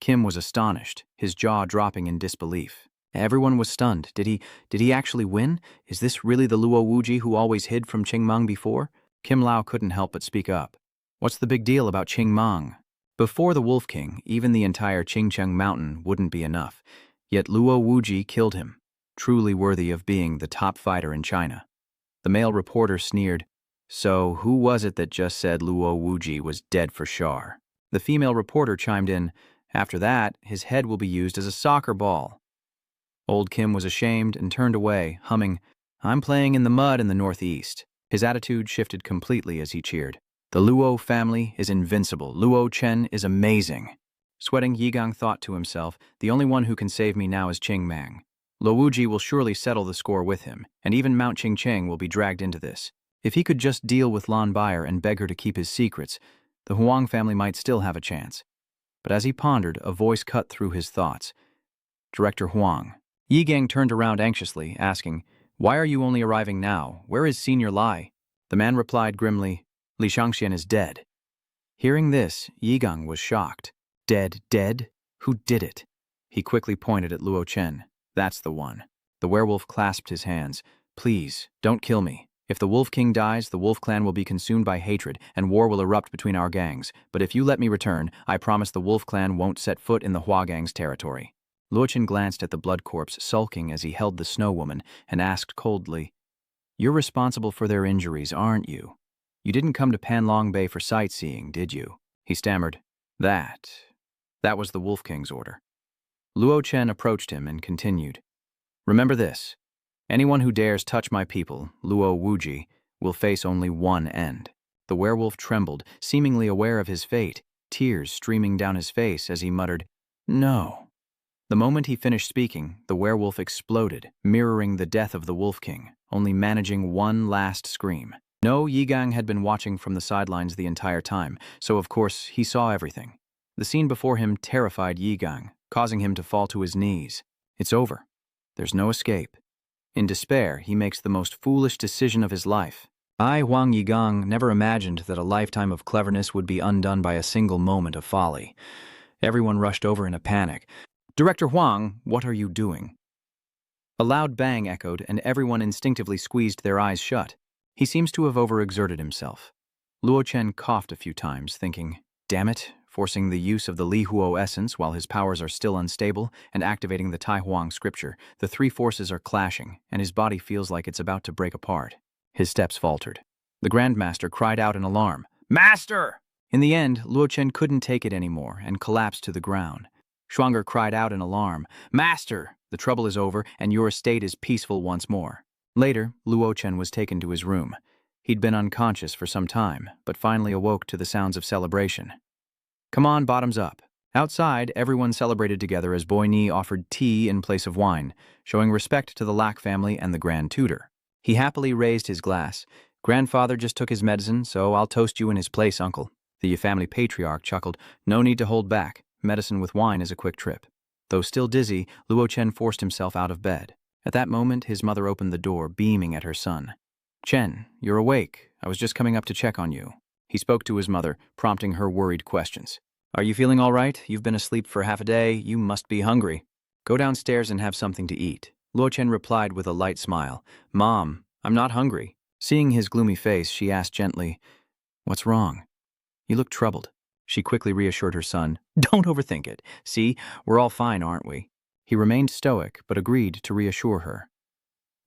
Kim was astonished, his jaw dropping in disbelief. Everyone was stunned. Did he actually win? Is this really the Luo Wuji who always hid from Qingmeng before? Kim Lao couldn't help but speak up. "What's the big deal about Qingmeng?" Before the Wolf King, even the entire Qingcheng Mountain wouldn't be enough. Yet Luo Wuji killed him, truly worthy of being the top fighter in China. The male reporter sneered, "So who was it that just said Luo Wuji was dead for sure?" The female reporter chimed in, "After that, his head will be used as a soccer ball." Old Kim was ashamed and turned away, humming, I'm playing in the mud in the northeast." His attitude shifted completely as he cheered. "The Luo family is invincible. Luo Chen is amazing." Sweating, Yigang thought to himself, "The only one who can save me now is Qing Mang. Luo Wuji will surely settle the score with him, and even Mount Qing Cheng will be dragged into this. If he could just deal with Lan Bayer and beg her to keep his secrets, the Huang family might still have a chance." But as he pondered, a voice cut through his thoughts. "Director Huang." Yigang turned around anxiously, asking, "Why are you only arriving now? Where is Senior Lai?" The man replied grimly, "Li Shangxian is dead." Hearing this, Yigang was shocked. "Dead, dead? Who did it?" He quickly pointed at Luo Chen. "That's the one." The werewolf clasped his hands. "Please, don't kill me. If the Wolf King dies, the Wolf Clan will be consumed by hatred, and war will erupt between our gangs. But if you let me return, I promise the Wolf Clan won't set foot in the Hua Gang's territory." Luo Chen glanced at the blood corpse sulking as he held the snow woman and asked coldly, "You're responsible for their injuries, aren't you? You didn't come to Panlong Bay for sightseeing, did you?" He stammered, That was the Wolf King's order." Luo Chen approached him and continued, "Remember this. Anyone who dares touch my people, Luo Wuji, will face only one end." The werewolf trembled, seemingly aware of his fate, tears streaming down his face as he muttered, "No." The moment he finished speaking, the werewolf exploded, mirroring the death of the Wolf King, only managing one last scream. No, Yigang had been watching from the sidelines the entire time, so of course he saw everything. The scene before him terrified Yigang, causing him to fall to his knees. It's over. There's no escape. In despair, he makes the most foolish decision of his life. I, Huang Yigang, never imagined that a lifetime of cleverness would be undone by a single moment of folly. Everyone rushed over in a panic. "Director Huang, what are you doing?" A loud bang echoed, and everyone instinctively squeezed their eyes shut. He seems to have overexerted himself. Luo Chen coughed a few times, thinking, "Damn it," forcing the use of the Li Huo essence while his powers are still unstable and activating the Tai Huang scripture. The three forces are clashing, and his body feels like it's about to break apart. His steps faltered. The Grandmaster cried out in alarm, "Master!" In the end, Luo Chen couldn't take it anymore and collapsed to the ground. Schwanger cried out in alarm, "Master! The trouble is over, and your estate is peaceful once more." Later, Luo Chen was taken to his room. He'd been unconscious for some time, but finally awoke to the sounds of celebration. "Come on, bottoms up." Outside, everyone celebrated together as Boy Ni offered tea in place of wine, showing respect to the Lack family and the Grand Tutor. He happily raised his glass. "Grandfather just took his medicine, so I'll toast you in his place, uncle." The family patriarch chuckled, "No need to hold back. Medicine with wine is a quick trip." Though still dizzy, Luo Chen forced himself out of bed. At that moment, his mother opened the door, beaming at her son. "Chen, you're awake. I was just coming up to check on you." He spoke to his mother, prompting her worried questions. "Are you feeling all right? You've been asleep for half a day. You must be hungry. Go downstairs and have something to eat." Luo Chen replied with a light smile, "Mom, I'm not hungry." Seeing his gloomy face, she asked gently, "What's wrong? You look troubled." She quickly reassured her son, "Don't overthink it. See, we're all fine, aren't we?" He remained stoic, but agreed to reassure her.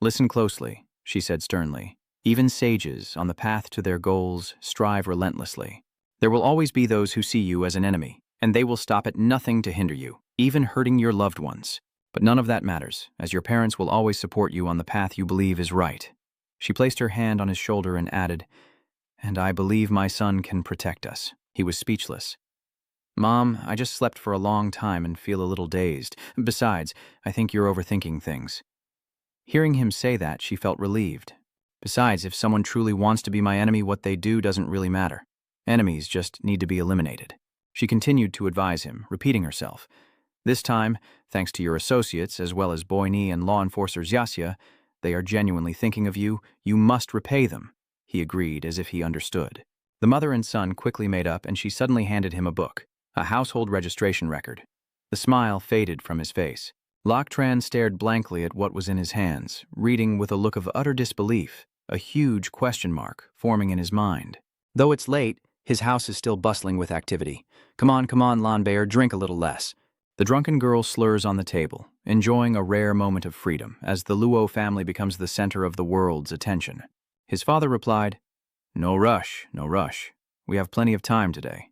"Listen closely," she said sternly. "Even sages, on the path to their goals, strive relentlessly. There will always be those who see you as an enemy, and they will stop at nothing to hinder you, even hurting your loved ones. But none of that matters, as your parents will always support you on the path you believe is right." She placed her hand on his shoulder and added, "And I believe my son can protect us." He was speechless. "Mom, I just slept for a long time and feel a little dazed. Besides, I think you're overthinking things." Hearing him say that, she felt relieved. Besides, if someone truly wants to be my enemy, what they do doesn't really matter. Enemies just need to be eliminated. She continued to advise him, repeating herself. "This time, thanks to your associates, as well as Boy Ni and law enforcers Yasya, they are genuinely thinking of you. You must repay them." He agreed as if he understood. The mother and son quickly made up, and she suddenly handed him a book, a household registration record. The smile faded from his face. Lok Tran stared blankly at what was in his hands, reading with a look of utter disbelief, a huge question mark forming in his mind. Though it's late, his house is still bustling with activity. Come on, Lan Bear, drink a little less." The drunken girl slurs on the table, enjoying a rare moment of freedom as the Luo family becomes the center of the world's attention. His father replied, No rush. We have plenty of time today."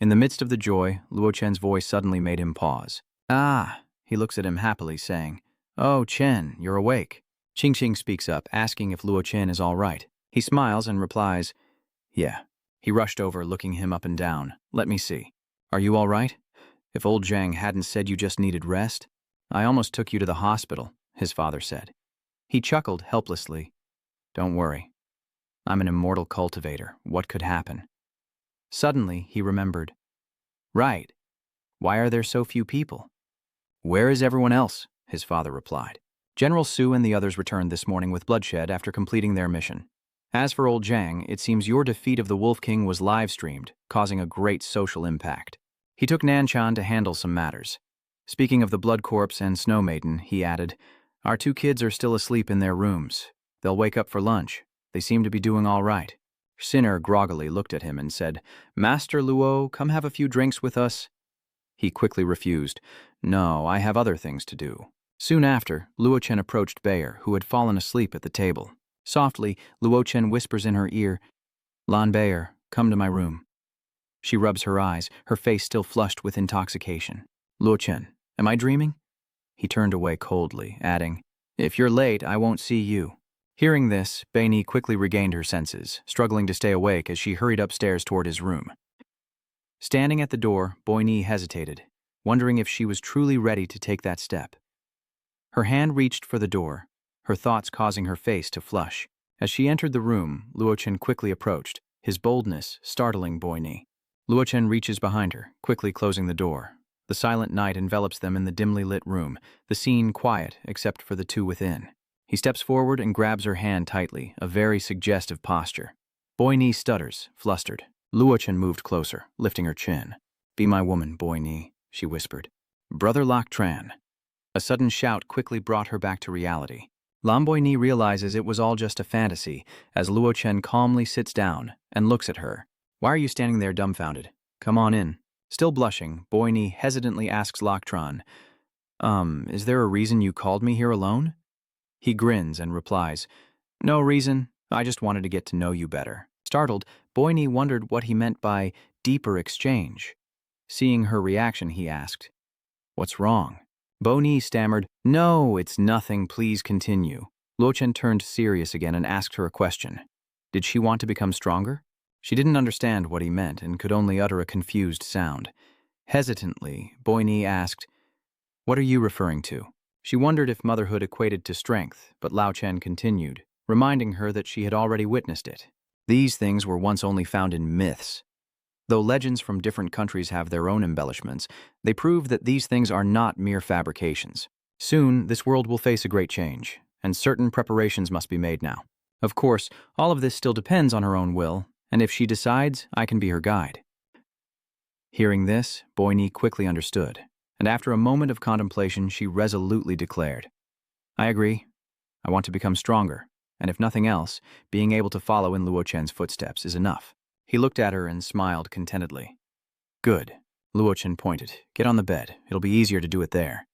In the midst of the joy, Luo Chen's voice suddenly made him pause. "Ah," he looks at him happily, saying, "Oh, Chen, you're awake. Ching Ching speaks up, asking if Luo Chen is all right. He smiles and replies, "Yeah." He rushed over, looking him up and down. "Let me see. Are you all right? If old Zhang hadn't said you just needed rest, I almost took you to the hospital," his father said. He chuckled helplessly. "Don't worry. I'm an immortal cultivator. What could happen?" Suddenly, he remembered. "Right. Why are there so few people?" "Where is everyone else?" his father replied. General Su and the others returned this morning with bloodshed after completing their mission. As for old Zhang, it seems your defeat of the Wolf King was live-streamed, causing a great social impact. He took Nanchan to handle some matters. Speaking of the Blood Corpse and Snow Maiden, he added, "Our 2 kids are still asleep in their rooms. They'll wake up for lunch. They seem to be doing all right." Sinner groggily looked at him and said, "Master Luo, come have a few drinks with us." He quickly refused. "No, I have other things to do." Soon after, Luo Chen approached Bayer, who had fallen asleep at the table. Softly, Luo Chen whispers in her ear, "Lan Bayer, come to my room." She rubs her eyes, her face still flushed with intoxication. "Luo Chen, am I dreaming?" He turned away coldly, adding, "If you're late, I won't see you." Hearing this, Beini quickly regained her senses, struggling to stay awake as she hurried upstairs toward his room. Standing at the door, Beini hesitated, wondering if she was truly ready to take that step. Her hand reached for the door, her thoughts causing her face to flush. As she entered the room, Luo Chen quickly approached, his boldness startling Beini. Luo Chen reaches behind her, quickly closing the door. The silent night envelops them in the dimly lit room, the scene quiet except for the 2 within. He steps forward and grabs her hand tightly, a very suggestive posture. Beini stutters, flustered. Luo Chen moved closer, lifting her chin. "Be my woman, Beini," she whispered. "Brother Lak Tran." A sudden shout quickly brought her back to reality. Lam Beini realizes it was all just a fantasy as Luo Chen calmly sits down and looks at her. "Why are you standing there dumbfounded? Come on in." Still blushing, Beini hesitantly asks Lak Tran, Is there a reason you called me here alone?" He grins and replies, "No reason. I just wanted to get to know you better." Startled, Beini wondered what he meant by deeper exchange. Seeing her reaction, he asked, "What's wrong?" Beini stammered, "No, it's nothing, please continue." Luo Chen turned serious again and asked her a question. Did she want to become stronger? She didn't understand what he meant and could only utter a confused sound. Hesitantly, Beini asked, "What are you referring to?" She wondered if motherhood equated to strength, but Lao Chen continued, reminding her that she had already witnessed it. These things were once only found in myths. Though legends from different countries have their own embellishments, they prove that these things are not mere fabrications. Soon, this world will face a great change, and certain preparations must be made now. Of course, all of this still depends on her own will, and if she decides, I can be her guide. Hearing this, Beini quickly understood, and after a moment of contemplation, she resolutely declared, "I agree. I want to become stronger, and if nothing else, being able to follow in Luo Chen's footsteps is enough." He looked at her and smiled contentedly. "Good." Luo Chen pointed. "Get on the bed. It'll be easier to do it there."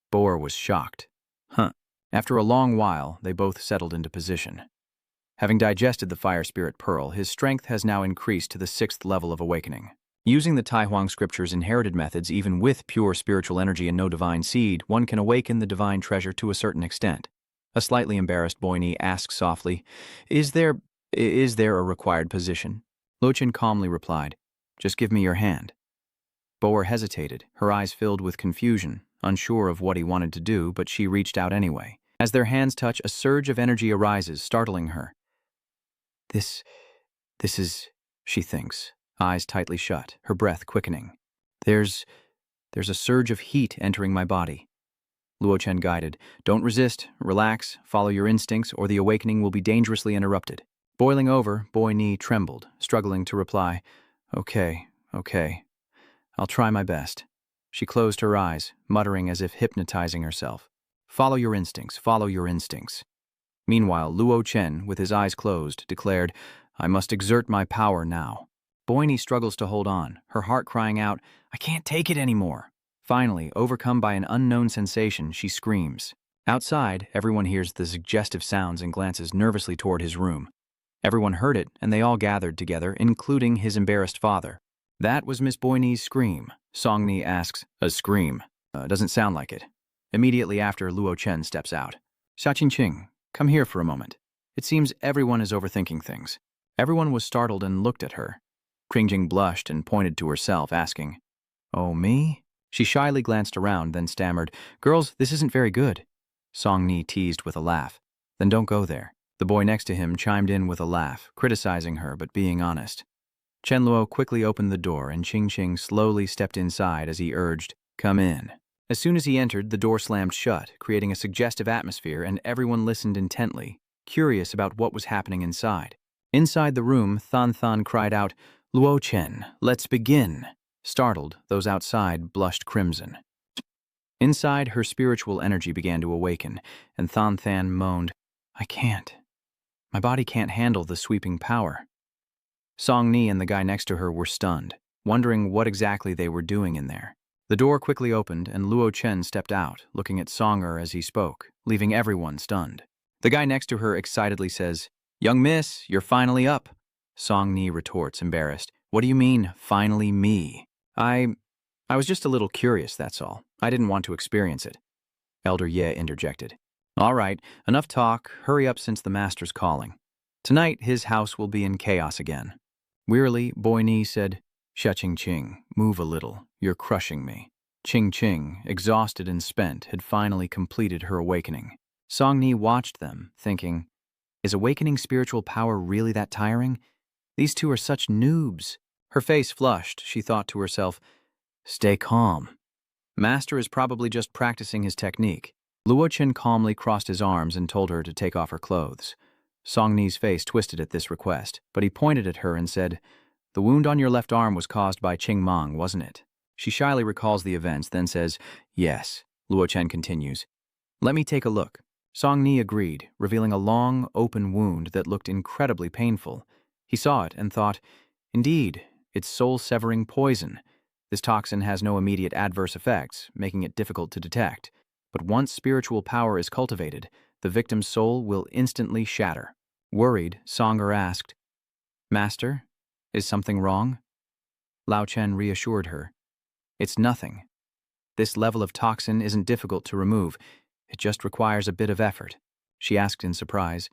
Boer was shocked. "Huh." After a long while, they both settled into position. Having digested the Fire Spirit Pearl, his strength has now increased to the 6th level of awakening. Using the Taihuang scripture's inherited methods, even with pure spiritual energy and no divine seed, one can awaken the divine treasure to a certain extent. A slightly embarrassed Beini asked softly, Is there a required position?" Luo Chen calmly replied, "Just give me your hand." Boer hesitated, her eyes filled with confusion, unsure of what he wanted to do, but she reached out anyway. As their hands touch, a surge of energy arises, startling her. This is, she thinks, eyes tightly shut, her breath quickening. There's a surge of heat entering my body. Luo Chen guided, "Don't resist, relax, follow your instincts, or the awakening will be dangerously interrupted." Boiling over, Beini trembled, struggling to reply, Okay. I'll try my best." She closed her eyes, muttering as if hypnotizing herself. Follow your instincts, follow your instincts." Meanwhile, Luo Chen, with his eyes closed, declared, "I must exert my power now." Beini struggles to hold on, her heart crying out, "I can't take it anymore." Finally, overcome by an unknown sensation, she screams. Outside, everyone hears the suggestive sounds and glances nervously toward his room. Everyone heard it, and they all gathered together, including his embarrassed father. "That was Miss Beini's scream." Songni asks, "A scream? Doesn't sound like it." Immediately after, Luo Chen steps out. "Xiaqingqing, Come here for a moment. It seems everyone is overthinking things. Everyone was startled and looked at her. Qingjing blushed and pointed to herself, asking, "Oh, me?" She shyly glanced around, then stammered, "Girls, this isn't very good." Song Ni teased with a laugh. "Then don't go there." The boy next to him chimed in with a laugh, criticizing her but being honest. Chen Luo quickly opened the door and Qingqing slowly stepped inside as he urged, "Come in." As soon as he entered, the door slammed shut, creating a suggestive atmosphere, and everyone listened intently, curious about what was happening inside. Inside the room, Than Than cried out, "Luo Chen, let's begin." Startled, those outside blushed crimson. Inside, her spiritual energy began to awaken, and Than Than moaned, "I can't. My body can't handle the sweeping power." Song Ni and the guy next to her were stunned, wondering what exactly they were doing in there. The door quickly opened, and Luo Chen stepped out, looking at Song as he spoke, leaving everyone stunned. The guy next to her excitedly says, "Young miss, you're finally up." Song Ni retorts, embarrassed, "What do you mean, finally me?" I was just a little curious, that's all. I didn't want to experience it." Elder Ye interjected. "All right, enough talk. Hurry up since the master's calling. Tonight, his house will be in chaos again." Wearily, Boy Ni said, "Sheching-ching, move a little. You're crushing me." Ching-ching, exhausted and spent, had finally completed her awakening. Song Ni watched them, thinking, is awakening spiritual power really that tiring? These two are such noobs. Her face flushed. She thought to herself, "Stay calm. Master is probably just practicing his technique." Luo Chen calmly crossed his arms and told her to take off her clothes. Song Ni's face twisted at this request, but he pointed at her and said, "The wound on your left arm was caused by Qing Mang, wasn't it?" She shyly recalls the events, then says, "Yes." Luo Chen continues, "Let me take a look." Song Ni agreed, revealing a long, open wound that looked incredibly painful. He saw it and thought, indeed, it's soul-severing poison. This toxin has no immediate adverse effects, making it difficult to detect. But once spiritual power is cultivated, the victim's soul will instantly shatter. Worried, Songer asked, "Master, is something wrong?" Lao Chen reassured her, "It's nothing. This level of toxin isn't difficult to remove. It just requires a bit of effort." She asked in surprise,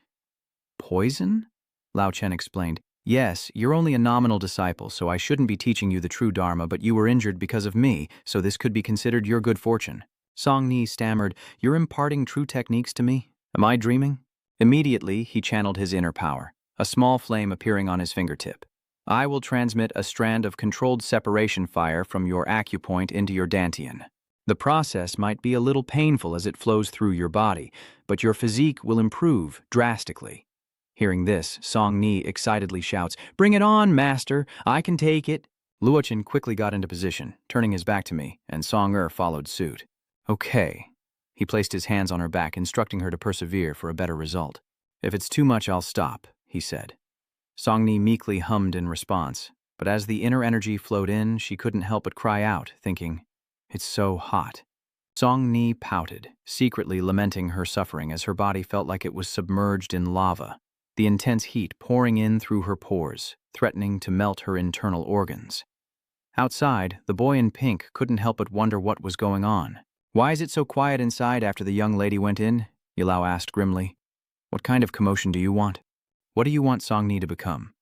"Poison?" Lao Chen explained, "Yes, you're only a nominal disciple, so I shouldn't be teaching you the true Dharma, but you were injured because of me, so this could be considered your good fortune." Song Ni stammered, "You're imparting true techniques to me? Am I dreaming?" Immediately, he channeled his inner power, a small flame appearing on his fingertip. "I will transmit a strand of controlled separation fire from your acupoint into your dantian. The process might be a little painful as it flows through your body, but your physique will improve drastically." Hearing this, Song Ni excitedly shouts, "Bring it on, master! I can take it!" Luochen quickly got into position, turning his back to me, and Song followed suit. "Okay." He placed his hands on her back, instructing her to persevere for a better result. "If it's too much, I'll stop," he said. Song Ni meekly hummed in response, but as the inner energy flowed in, she couldn't help but cry out, thinking, "It's so hot." Song Ni pouted, secretly lamenting her suffering as her body felt like it was submerged in lava, the intense heat pouring in through her pores, threatening to melt her internal organs. Outside, the boy in pink couldn't help but wonder what was going on. "Why is it so quiet inside after the young lady went in?" Yilao asked grimly. "What kind of commotion do you want? What do you want Song Ni to become?"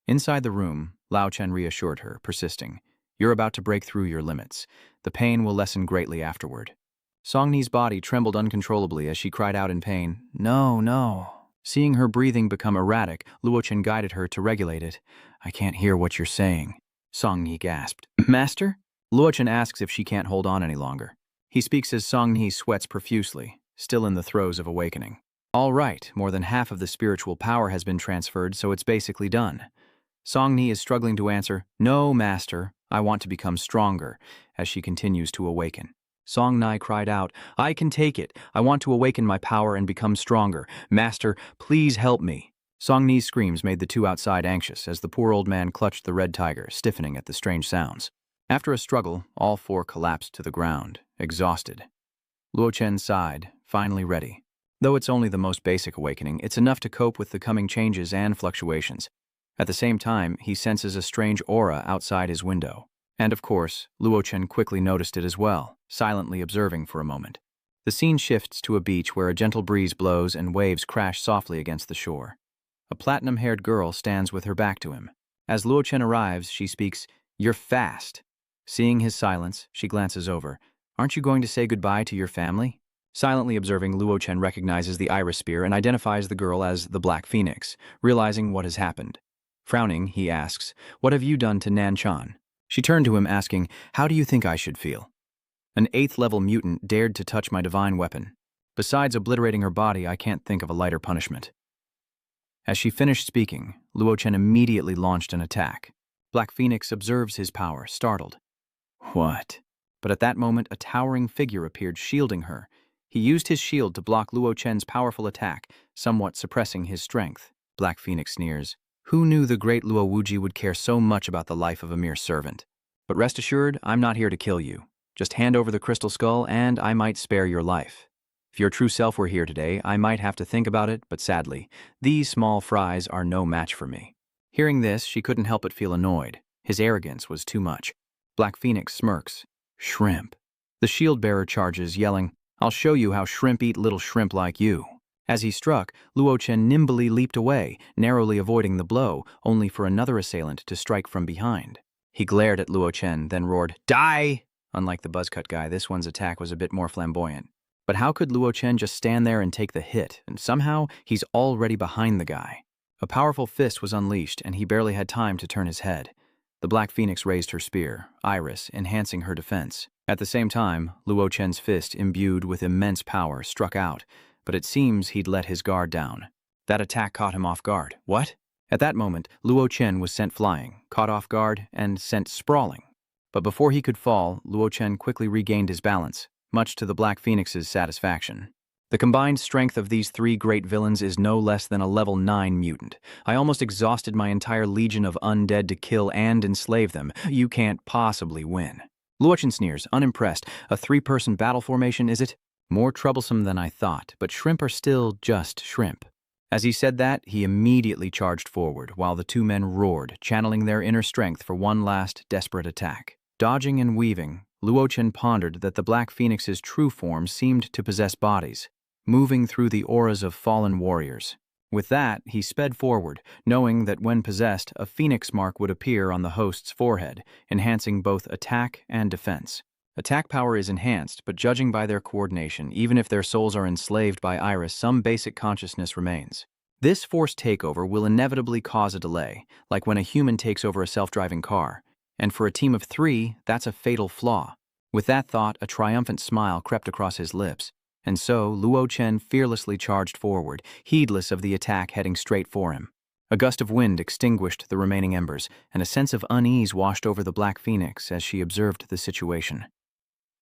Inside the room, Lao Chen reassured her, persisting, "You're about to break through your limits. The pain will lessen greatly afterward." Song Ni's body trembled uncontrollably as she cried out in pain, "No, no." Seeing her breathing become erratic, Luo Chen guided her to regulate it. "I can't hear what you're saying." Song Ni gasped. "Master?" Luo Chen asks if she can't hold on any longer. He speaks as Song Ni sweats profusely, still in the throes of awakening. "All right, more than half of the spiritual power has been transferred, so it's basically done." Song Ni is struggling to answer, "No, master, I want to become stronger," as she continues to awaken. Song Ni cried out, "I can take it. I want to awaken my power and become stronger. Master, please help me." Song Ni's screams made the two outside anxious as the poor old man clutched the red tiger, stiffening at the strange sounds. After a struggle, all four collapsed to the ground, exhausted. Luo Chen sighed, finally ready. Though it's only the most basic awakening, it's enough to cope with the coming changes and fluctuations. At the same time, he senses a strange aura outside his window. And of course, Luo Chen quickly noticed it as well, silently observing for a moment. The scene shifts to a beach where a gentle breeze blows and waves crash softly against the shore. A platinum-haired girl stands with her back to him. As Luo Chen arrives, she speaks, "You're fast." Seeing his silence, she glances over. "Aren't you going to say goodbye to your family?" Silently observing, Luo Chen recognizes the iris spear and identifies the girl as the Black Phoenix, realizing what has happened. Frowning, he asks, "What have you done to Nan Chan?" She turned to him asking, "How do you think I should feel?" An 8th-level mutant dared to touch my divine weapon. Besides obliterating her body, I can't think of a lighter punishment. As she finished speaking, Luo Chen immediately launched an attack. Black Phoenix observes his power, startled. What? But at that moment, a towering figure appeared, shielding her. He used his shield to block Luo Chen's powerful attack, somewhat suppressing his strength. Black Phoenix sneers. Who knew the great Luo Wuji would care so much about the life of a mere servant? But rest assured, I'm not here to kill you. Just hand over the crystal skull and I might spare your life. If your true self were here today, I might have to think about it, but sadly, these small fries are no match for me. Hearing this, she couldn't help but feel annoyed. His arrogance was too much. Black Phoenix smirks. Shrimp. The shield bearer charges, yelling, "I'll show you how shrimp eat little shrimp like you." As he struck, Luo Chen nimbly leaped away, narrowly avoiding the blow, only for another assailant to strike from behind. He glared at Luo Chen, then roared, "Die!" Unlike the buzzcut guy, this one's attack was a bit more flamboyant. But how could Luo Chen just stand there and take the hit, and somehow he's already behind the guy? A powerful fist was unleashed, and he barely had time to turn his head. The Black Phoenix raised her spear, Iris, enhancing her defense. At the same time, Luo Chen's fist, imbued with immense power, struck out, but it seems he'd let his guard down. That attack caught him off guard. What? At that moment, Luo Chen was sent flying, caught off guard, and sent sprawling. But before he could fall, Luo Chen quickly regained his balance, much to the Black Phoenix's satisfaction. The combined strength of these 3 great villains is no less than a level 9 mutant. I almost exhausted my entire legion of undead to kill and enslave them. You can't possibly win. Luo Chen sneers, unimpressed. A 3-person battle formation, is it? More troublesome than I thought, but shrimp are still just shrimp. As he said that, he immediately charged forward, while the 2 men roared, channeling their inner strength for one last desperate attack. Dodging and weaving, Luo Chen pondered that the Black Phoenix's true form seemed to possess bodies, moving through the auras of fallen warriors. With that, he sped forward, knowing that when possessed, a phoenix mark would appear on the host's forehead, enhancing both attack and defense. Attack power is enhanced, but judging by their coordination, even if their souls are enslaved by Iris, some basic consciousness remains. This forced takeover will inevitably cause a delay, like when a human takes over a self-driving car. And for a team of 3, that's a fatal flaw. With that thought, a triumphant smile crept across his lips. And so, Luo Chen fearlessly charged forward, heedless of the attack heading straight for him. A gust of wind extinguished the remaining embers, and a sense of unease washed over the Black Phoenix as she observed the situation.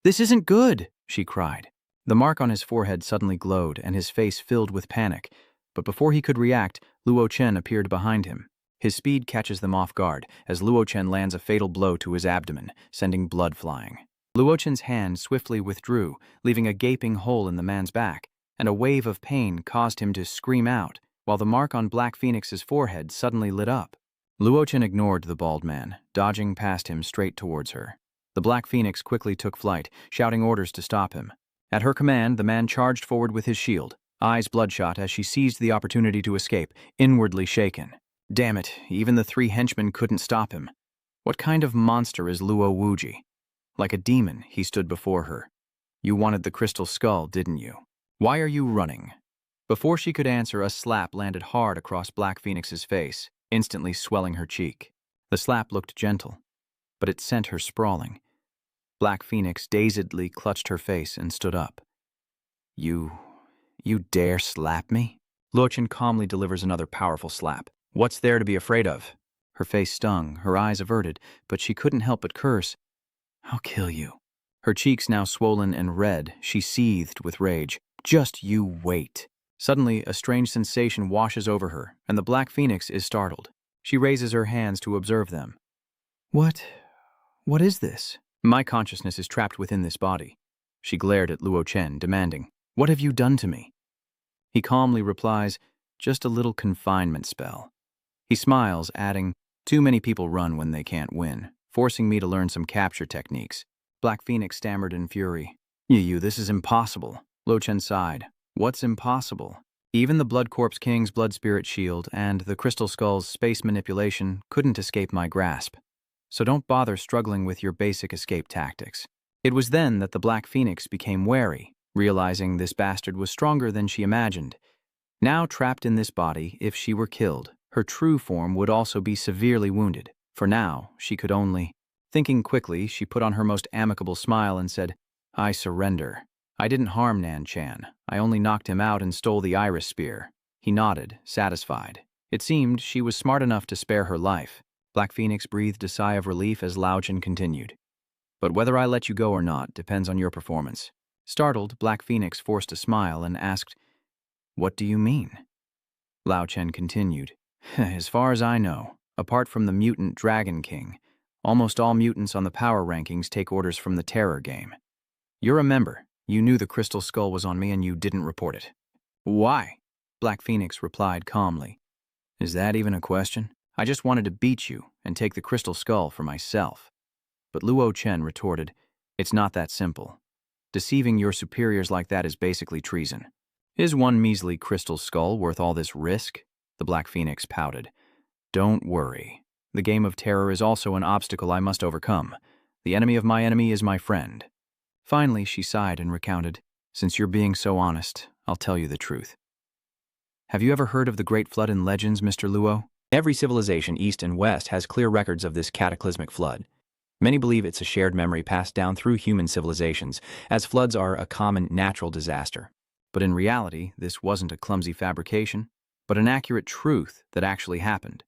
"This isn't good," she cried. The mark on his forehead suddenly glowed, and his face filled with panic. But before he could react, Luo Chen appeared behind him. His speed catches them off guard, as Luo Chen lands a fatal blow to his abdomen, sending blood flying. Luo Chen's hand swiftly withdrew, leaving a gaping hole in the man's back, and a wave of pain caused him to scream out, while the mark on Black Phoenix's forehead suddenly lit up. Luo Chen ignored the bald man, dodging past him straight towards her. The Black Phoenix quickly took flight, shouting orders to stop him. At her command, the man charged forward with his shield, eyes bloodshot as she seized the opportunity to escape, inwardly shaken. Damn it, even the 3 henchmen couldn't stop him. What kind of monster is Luo Wuji? Like a demon, he stood before her. You wanted the crystal skull, didn't you? Why are you running? Before she could answer, a slap landed hard across Black Phoenix's face, instantly swelling her cheek. The slap looked gentle, but it sent her sprawling. Black Phoenix dazedly clutched her face and stood up. You dare slap me? Luo Chen calmly delivers another powerful slap. What's there to be afraid of? Her face stung, her eyes averted, but she couldn't help but curse. I'll kill you. Her cheeks now swollen and red, she seethed with rage. Just you wait. Suddenly, a strange sensation washes over her, and the Black Phoenix is startled. She raises her hands to observe them. What is this? My consciousness is trapped within this body. She glared at Luo Chen, demanding, What have you done to me? He calmly replies, Just a little confinement spell. He smiles, adding, Too many people run when they can't win, forcing me to learn some capture techniques. Black Phoenix stammered in fury. You, this is impossible. Luo Chen sighed. What's impossible? Even the Blood Corpse King's Blood Spirit Shield and the Crystal Skull's space manipulation couldn't escape my grasp. So don't bother struggling with your basic escape tactics. It was then that the Black Phoenix became wary, realizing this bastard was stronger than she imagined. Now trapped in this body, if she were killed, her true form would also be severely wounded. For now, she could only... Thinking quickly, she put on her most amicable smile and said, I surrender. I didn't harm Nan Chan. I only knocked him out and stole the iris spear. He nodded, satisfied. It seemed she was smart enough to spare her life. Black Phoenix breathed a sigh of relief as Lao Chen continued. But whether I let you go or not depends on your performance. Startled, Black Phoenix forced a smile and asked, What do you mean? Lao Chen continued, As far as I know, apart from the mutant Dragon King, almost all mutants on the power rankings take orders from the Terror game. You're a member. You knew the Crystal Skull was on me and you didn't report it. Why? Black Phoenix replied calmly. Is that even a question? I just wanted to beat you and take the Crystal Skull for myself. But Luo Chen retorted, It's not that simple. Deceiving your superiors like that is basically treason. Is one measly Crystal Skull worth all this risk? The Black Phoenix pouted. Don't worry. The game of terror is also an obstacle I must overcome. The enemy of my enemy is my friend. Finally, she sighed and recounted, Since you're being so honest, I'll tell you the truth. Have you ever heard of the Great Flood in legends, Mr. Luo? Every civilization, east and west, has clear records of this cataclysmic flood. Many believe it's a shared memory passed down through human civilizations, as floods are a common natural disaster. But in reality, this wasn't a clumsy fabrication, but an accurate truth that actually happened.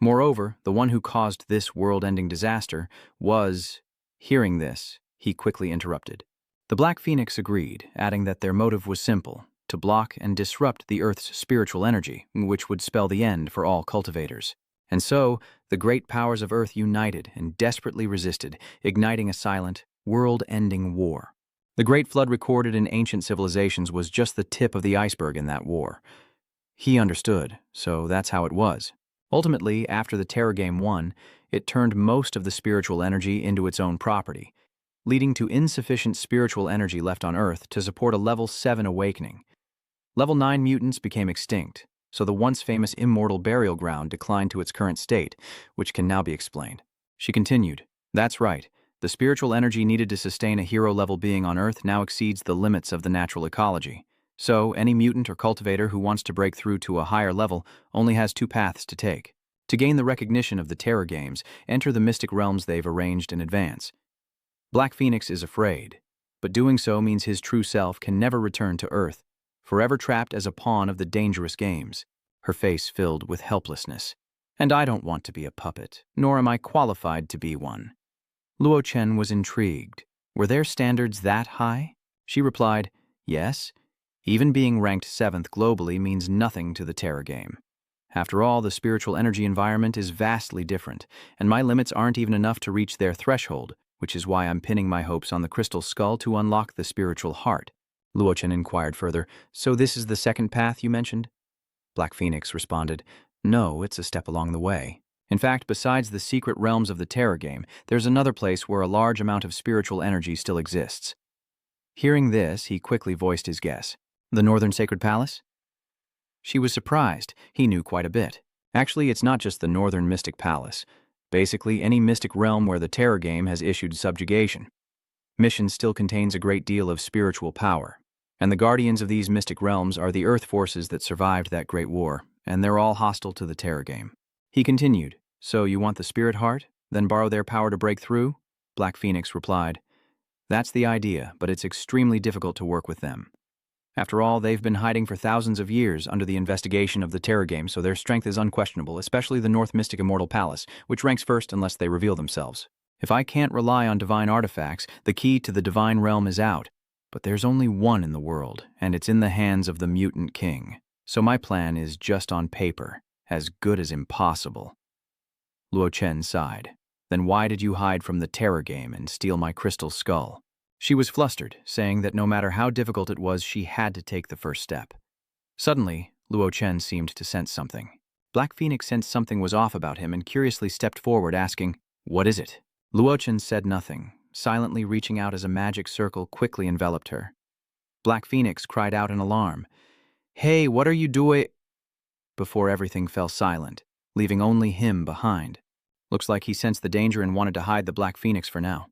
Moreover, the one who caused this world-ending disaster was... Hearing this, he quickly interrupted. The Black Phoenix agreed, adding that their motive was simple, to block and disrupt the Earth's spiritual energy, which would spell the end for all cultivators. And so, the great powers of Earth united and desperately resisted, igniting a silent, world-ending war. The Great Flood recorded in ancient civilizations was just the tip of the iceberg in that war. He understood, so that's how it was. Ultimately, after the Terror Game won, it turned most of the spiritual energy into its own property, leading to insufficient spiritual energy left on Earth to support a Level 7 awakening. Level 9 mutants became extinct, so the once famous Immortal burial ground declined to its current state, which can now be explained. She continued, That's right. The spiritual energy needed to sustain a hero-level being on Earth now exceeds the limits of the natural ecology. So, any mutant or cultivator who wants to break through to a higher level only has two paths to take. To gain the recognition of the Terror Games, enter the mystic realms they've arranged in advance. Black Phoenix is afraid, but doing so means his true self can never return to Earth, forever trapped as a pawn of the dangerous games, her face filled with helplessness. And I don't want to be a puppet, nor am I qualified to be one. Luo Chen was intrigued. Were their standards that high? She replied, Yes. Even being ranked 7th globally means nothing to the Terror Game. After all, the spiritual energy environment is vastly different, and my limits aren't even enough to reach their threshold, which is why I'm pinning my hopes on the Crystal Skull to unlock the spiritual heart. Luo Chen inquired further, So this is the second path you mentioned? Black Phoenix responded, No, it's a step along the way. In fact, besides the secret realms of the Terror Game, there's another place where a large amount of spiritual energy still exists. Hearing this, he quickly voiced his guess. The Northern Sacred Palace? She was surprised. He knew quite a bit. Actually, it's not just the Northern Mystic Palace. Basically, any mystic realm where the Terror Game has issued subjugation. Mission still contains a great deal of spiritual power, and the guardians of these mystic realms are the Earth forces that survived that great war, and they're all hostile to the Terror Game. He continued, So you want the Spirit Heart, then borrow their power to break through? Black Phoenix replied, That's the idea, but it's extremely difficult to work with them. After all, they've been hiding for thousands of years under the investigation of the Terror Game, so their strength is unquestionable, especially the North Mystic Immortal Palace, which ranks first unless they reveal themselves. If I can't rely on divine artifacts, the key to the divine realm is out. But there's only one in the world, and it's in the hands of the Mutant King. So my plan is just on paper, as good as impossible. Luo Chen sighed. Then why did you hide from the Terror Game and steal my crystal skull? She was flustered, saying that no matter how difficult it was, she had to take the first step. Suddenly, Luo Chen seemed to sense something. Black Phoenix sensed something was off about him and curiously stepped forward, asking, What is it? Luo Chen said nothing, silently reaching out as a magic circle quickly enveloped her. Black Phoenix cried out in alarm. "Hey, what are you doing?" Before everything fell silent, leaving only him behind. Looks like he sensed the danger and wanted to hide the Black Phoenix for now.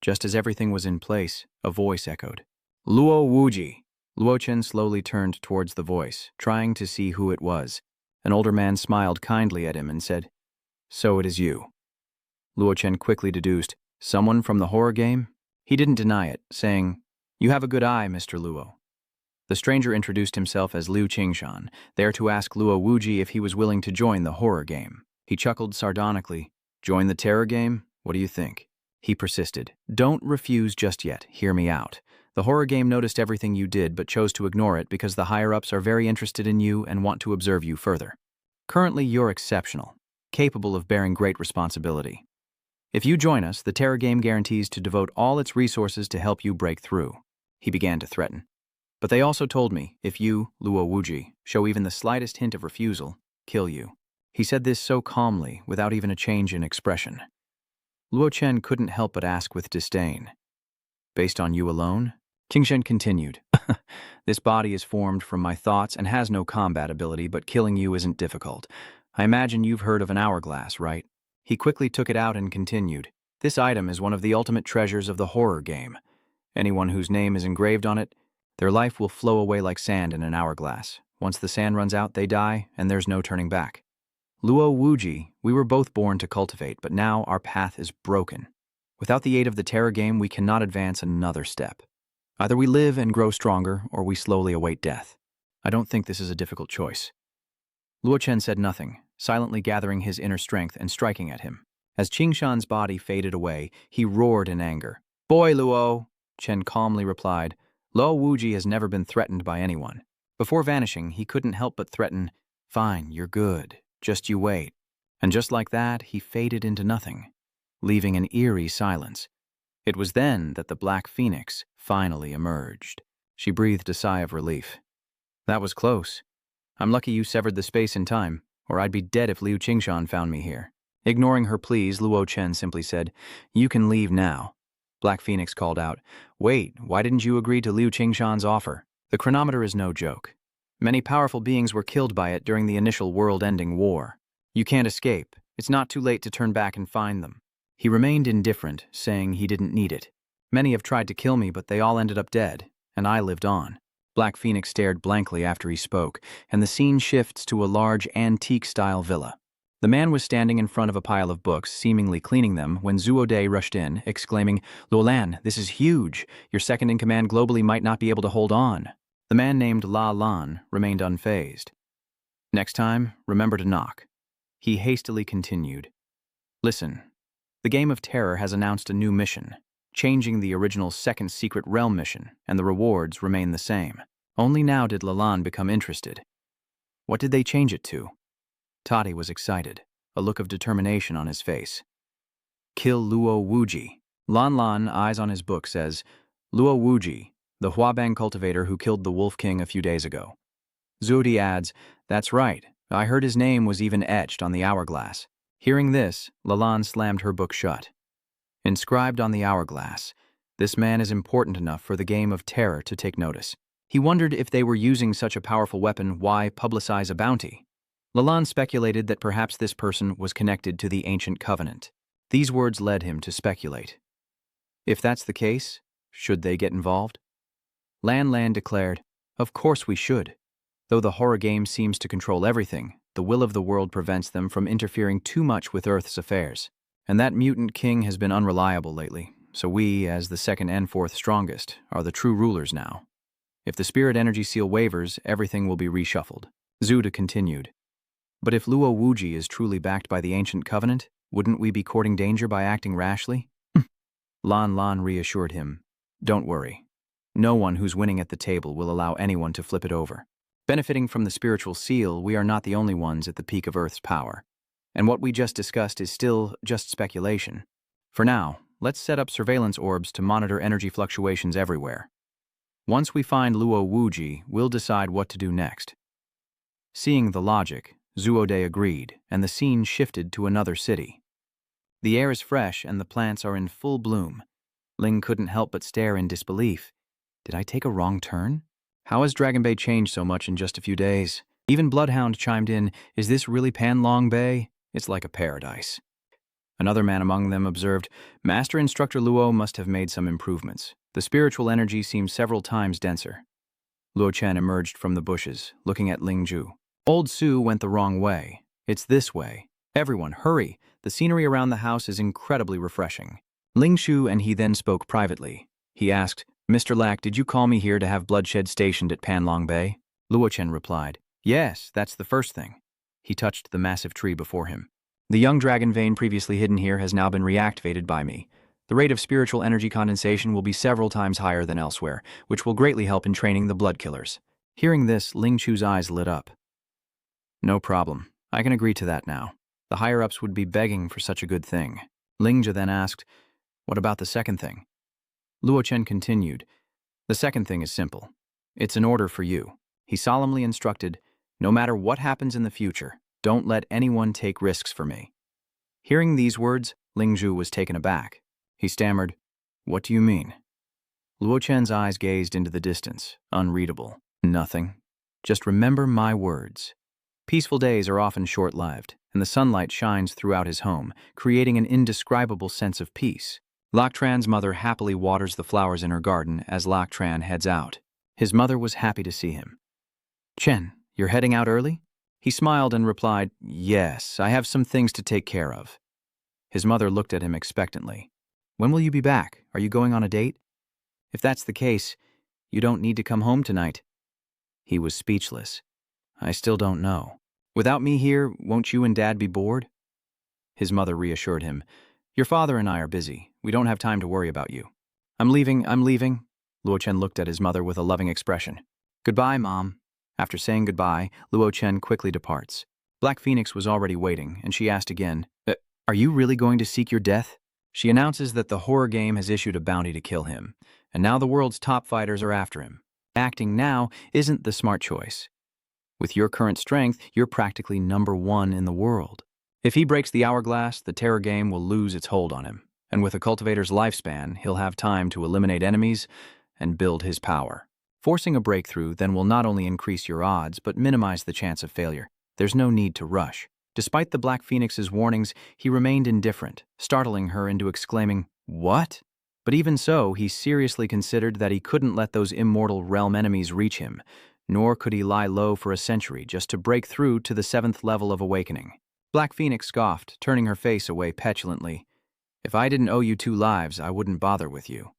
Just as everything was in place, a voice echoed. "Luo Wuji." Luo Chen slowly turned towards the voice, trying to see who it was. An older man smiled kindly at him and said, "So it is you." Luo Chen quickly deduced, "Someone from the horror game?" He didn't deny it, saying, "You have a good eye, Mr. Luo." The stranger introduced himself as Liu Qingshan, there to ask Luo Wuji if he was willing to join the horror game. He chuckled sardonically. "Join the terror game? What do you think?" He persisted. "Don't refuse just yet. Hear me out. The horror game noticed everything you did but chose to ignore it because the higher-ups are very interested in you and want to observe you further. Currently, you're exceptional, capable of bearing great responsibility. If you join us, the terror game guarantees to devote all its resources to help you break through." He began to threaten. "But they also told me, if you, Luo Wuji, show even the slightest hint of refusal, kill you." He said this so calmly, without even a change in expression. Luo Chen couldn't help but ask with disdain, "Based on you alone?" Qingshan continued, "This body is formed from my thoughts and has no combat ability, but killing you isn't difficult. I imagine you've heard of an hourglass, right?" He quickly took it out and continued, "This item is one of the ultimate treasures of the horror game. Anyone whose name is engraved on it, their life will flow away like sand in an hourglass. Once the sand runs out, they die, and there's no turning back. Luo Wuji, we were both born to cultivate, but now our path is broken. Without the aid of the terror game, we cannot advance another step. Either we live and grow stronger, or we slowly await death. I don't think this is a difficult choice." Luo Chen said nothing, silently gathering his inner strength and striking at him. As Qingshan's body faded away, he roared in anger. "Boy, Luo!" Chen calmly replied. "Luo Wuji has never been threatened by anyone." Before vanishing, he couldn't help but threaten, "Fine, you're good. Just you wait." And just like that, he faded into nothing, leaving an eerie silence. It was then that the Black Phoenix finally emerged. She breathed a sigh of relief. "That was close. I'm lucky you severed the space in time, or I'd be dead if Liu Qingshan found me here." Ignoring her pleas, Luo Chen simply said, "You can leave now." Black Phoenix called out, "Wait, why didn't you agree to Liu Qingshan's offer? The chronometer is no joke. Many powerful beings were killed by it during the initial world-ending war. You can't escape. It's not too late to turn back and find them." He remained indifferent, saying he didn't need it. "Many have tried to kill me, but they all ended up dead, and I lived on." Black Phoenix stared blankly after he spoke, and the scene shifts to a large antique-style villa. The man was standing in front of a pile of books, seemingly cleaning them, when Zuo Dai rushed in, exclaiming, "Luolan, this is huge. Your second-in-command globally might not be able to hold on." The man named La Lan remained unfazed. "Next time, remember to knock." He hastily continued, "Listen, the Game of Terror has announced a new mission, changing the original Second Secret Realm mission, and the rewards remain the same. Only now did Lalan become interested. What did they change it to?" Toddy was excited, a look of determination on his face. "Kill Luo Wuji." Lan Lan, eyes on his book, says, "Luo Wuji, the Huabang cultivator who killed the Wolf King a few days ago." Zudi adds, "That's right. I heard his name was even etched on the hourglass." Hearing this, Lalan slammed her book shut. Inscribed on the hourglass, this man is important enough for the Game of Terror to take notice. He wondered if they were using such a powerful weapon, why publicize a bounty? Lalan speculated that perhaps this person was connected to the Ancient Covenant. These words led him to speculate. If that's the case, should they get involved? Lan Lan declared, "Of course we should. Though the horror game seems to control everything, the will of the world prevents them from interfering too much with Earth's affairs. And that mutant king has been unreliable lately, so we, as the second and fourth strongest, are the true rulers now. If the spirit energy seal wavers, everything will be reshuffled." Zuda continued, "But if Luo Wuji is truly backed by the Ancient Covenant, wouldn't we be courting danger by acting rashly?" Lan Lan reassured him, "Don't worry. No one who's winning at the table will allow anyone to flip it over. Benefiting from the spiritual seal, we are not the only ones at the peak of Earth's power. And what we just discussed is still just speculation. For now, let's set up surveillance orbs to monitor energy fluctuations everywhere. Once we find Luo Wuji, we'll decide what to do next." Seeing the logic, Zuode agreed, and the scene shifted to another city. The air is fresh and the plants are in full bloom. Ling couldn't help but stare in disbelief. Did I take a wrong turn? How has Dragon Bay changed so much in just a few days? Even Bloodhound chimed in, is this really Panlong Bay? It's like a paradise. Another man among them observed, Master Instructor Luo must have made some improvements. The spiritual energy seems several times denser. Luo Chen emerged from the bushes, looking at Ling Ju. Old Su went the wrong way. It's this way. Everyone, hurry. The scenery around the house is incredibly refreshing. Ling Shu and he then spoke privately. He asked, Mr. Lack, did you call me here to have bloodshed stationed at Panlong Bay? Luo Chen replied, yes, that's the first thing. He touched the massive tree before him. The young dragon vein previously hidden here has now been reactivated by me. The rate of spiritual energy condensation will be several times higher than elsewhere, which will greatly help in training the blood killers. Hearing this, Ling Chu's eyes lit up. No problem. I can agree to that now. The higher-ups would be begging for such a good thing. Ling Ju then asked, what about the second thing? Luo Chen continued, the second thing is simple. It's an order for you. He solemnly instructed, no matter what happens in the future, don't let anyone take risks for me. Hearing these words, Ling Ju was taken aback. He stammered, what do you mean? Luo Chen's eyes gazed into the distance, unreadable. Nothing. Just remember my words. Peaceful days are often short-lived, and the sunlight shines throughout his home, creating an indescribable sense of peace. Lak Tran's mother happily waters the flowers in her garden as Lak Tran heads out. His mother was happy to see him. Chen, you're heading out early? He smiled and replied, yes, I have some things to take care of. His mother looked at him expectantly. When will you be back? Are you going on a date? If that's the case, you don't need to come home tonight. He was speechless. I still don't know. Without me here, won't you and Dad be bored? His mother reassured him. Your father and I are busy. We don't have time to worry about you. I'm leaving. Luo Chen looked at his mother with a loving expression. Goodbye, Mom. After saying goodbye, Luo Chen quickly departs. Black Phoenix was already waiting, and she asked again, are you really going to seek your death? She announces that the horror game has issued a bounty to kill him, and now the world's top fighters are after him. Acting now isn't the smart choice. With your current strength, you're practically #1 in the world. If he breaks the hourglass, the terror game will lose its hold on him, and with a cultivator's lifespan, he'll have time to eliminate enemies and build his power. Forcing a breakthrough then will not only increase your odds, but minimize the chance of failure. There's no need to rush. Despite the Black Phoenix's warnings, he remained indifferent, startling her into exclaiming, what? But even so, he seriously considered that he couldn't let those immortal realm enemies reach him, nor could he lie low for a century just to break through to the 7th level of awakening. Black Phoenix scoffed, turning her face away petulantly. If I didn't owe you 2 lives, I wouldn't bother with you.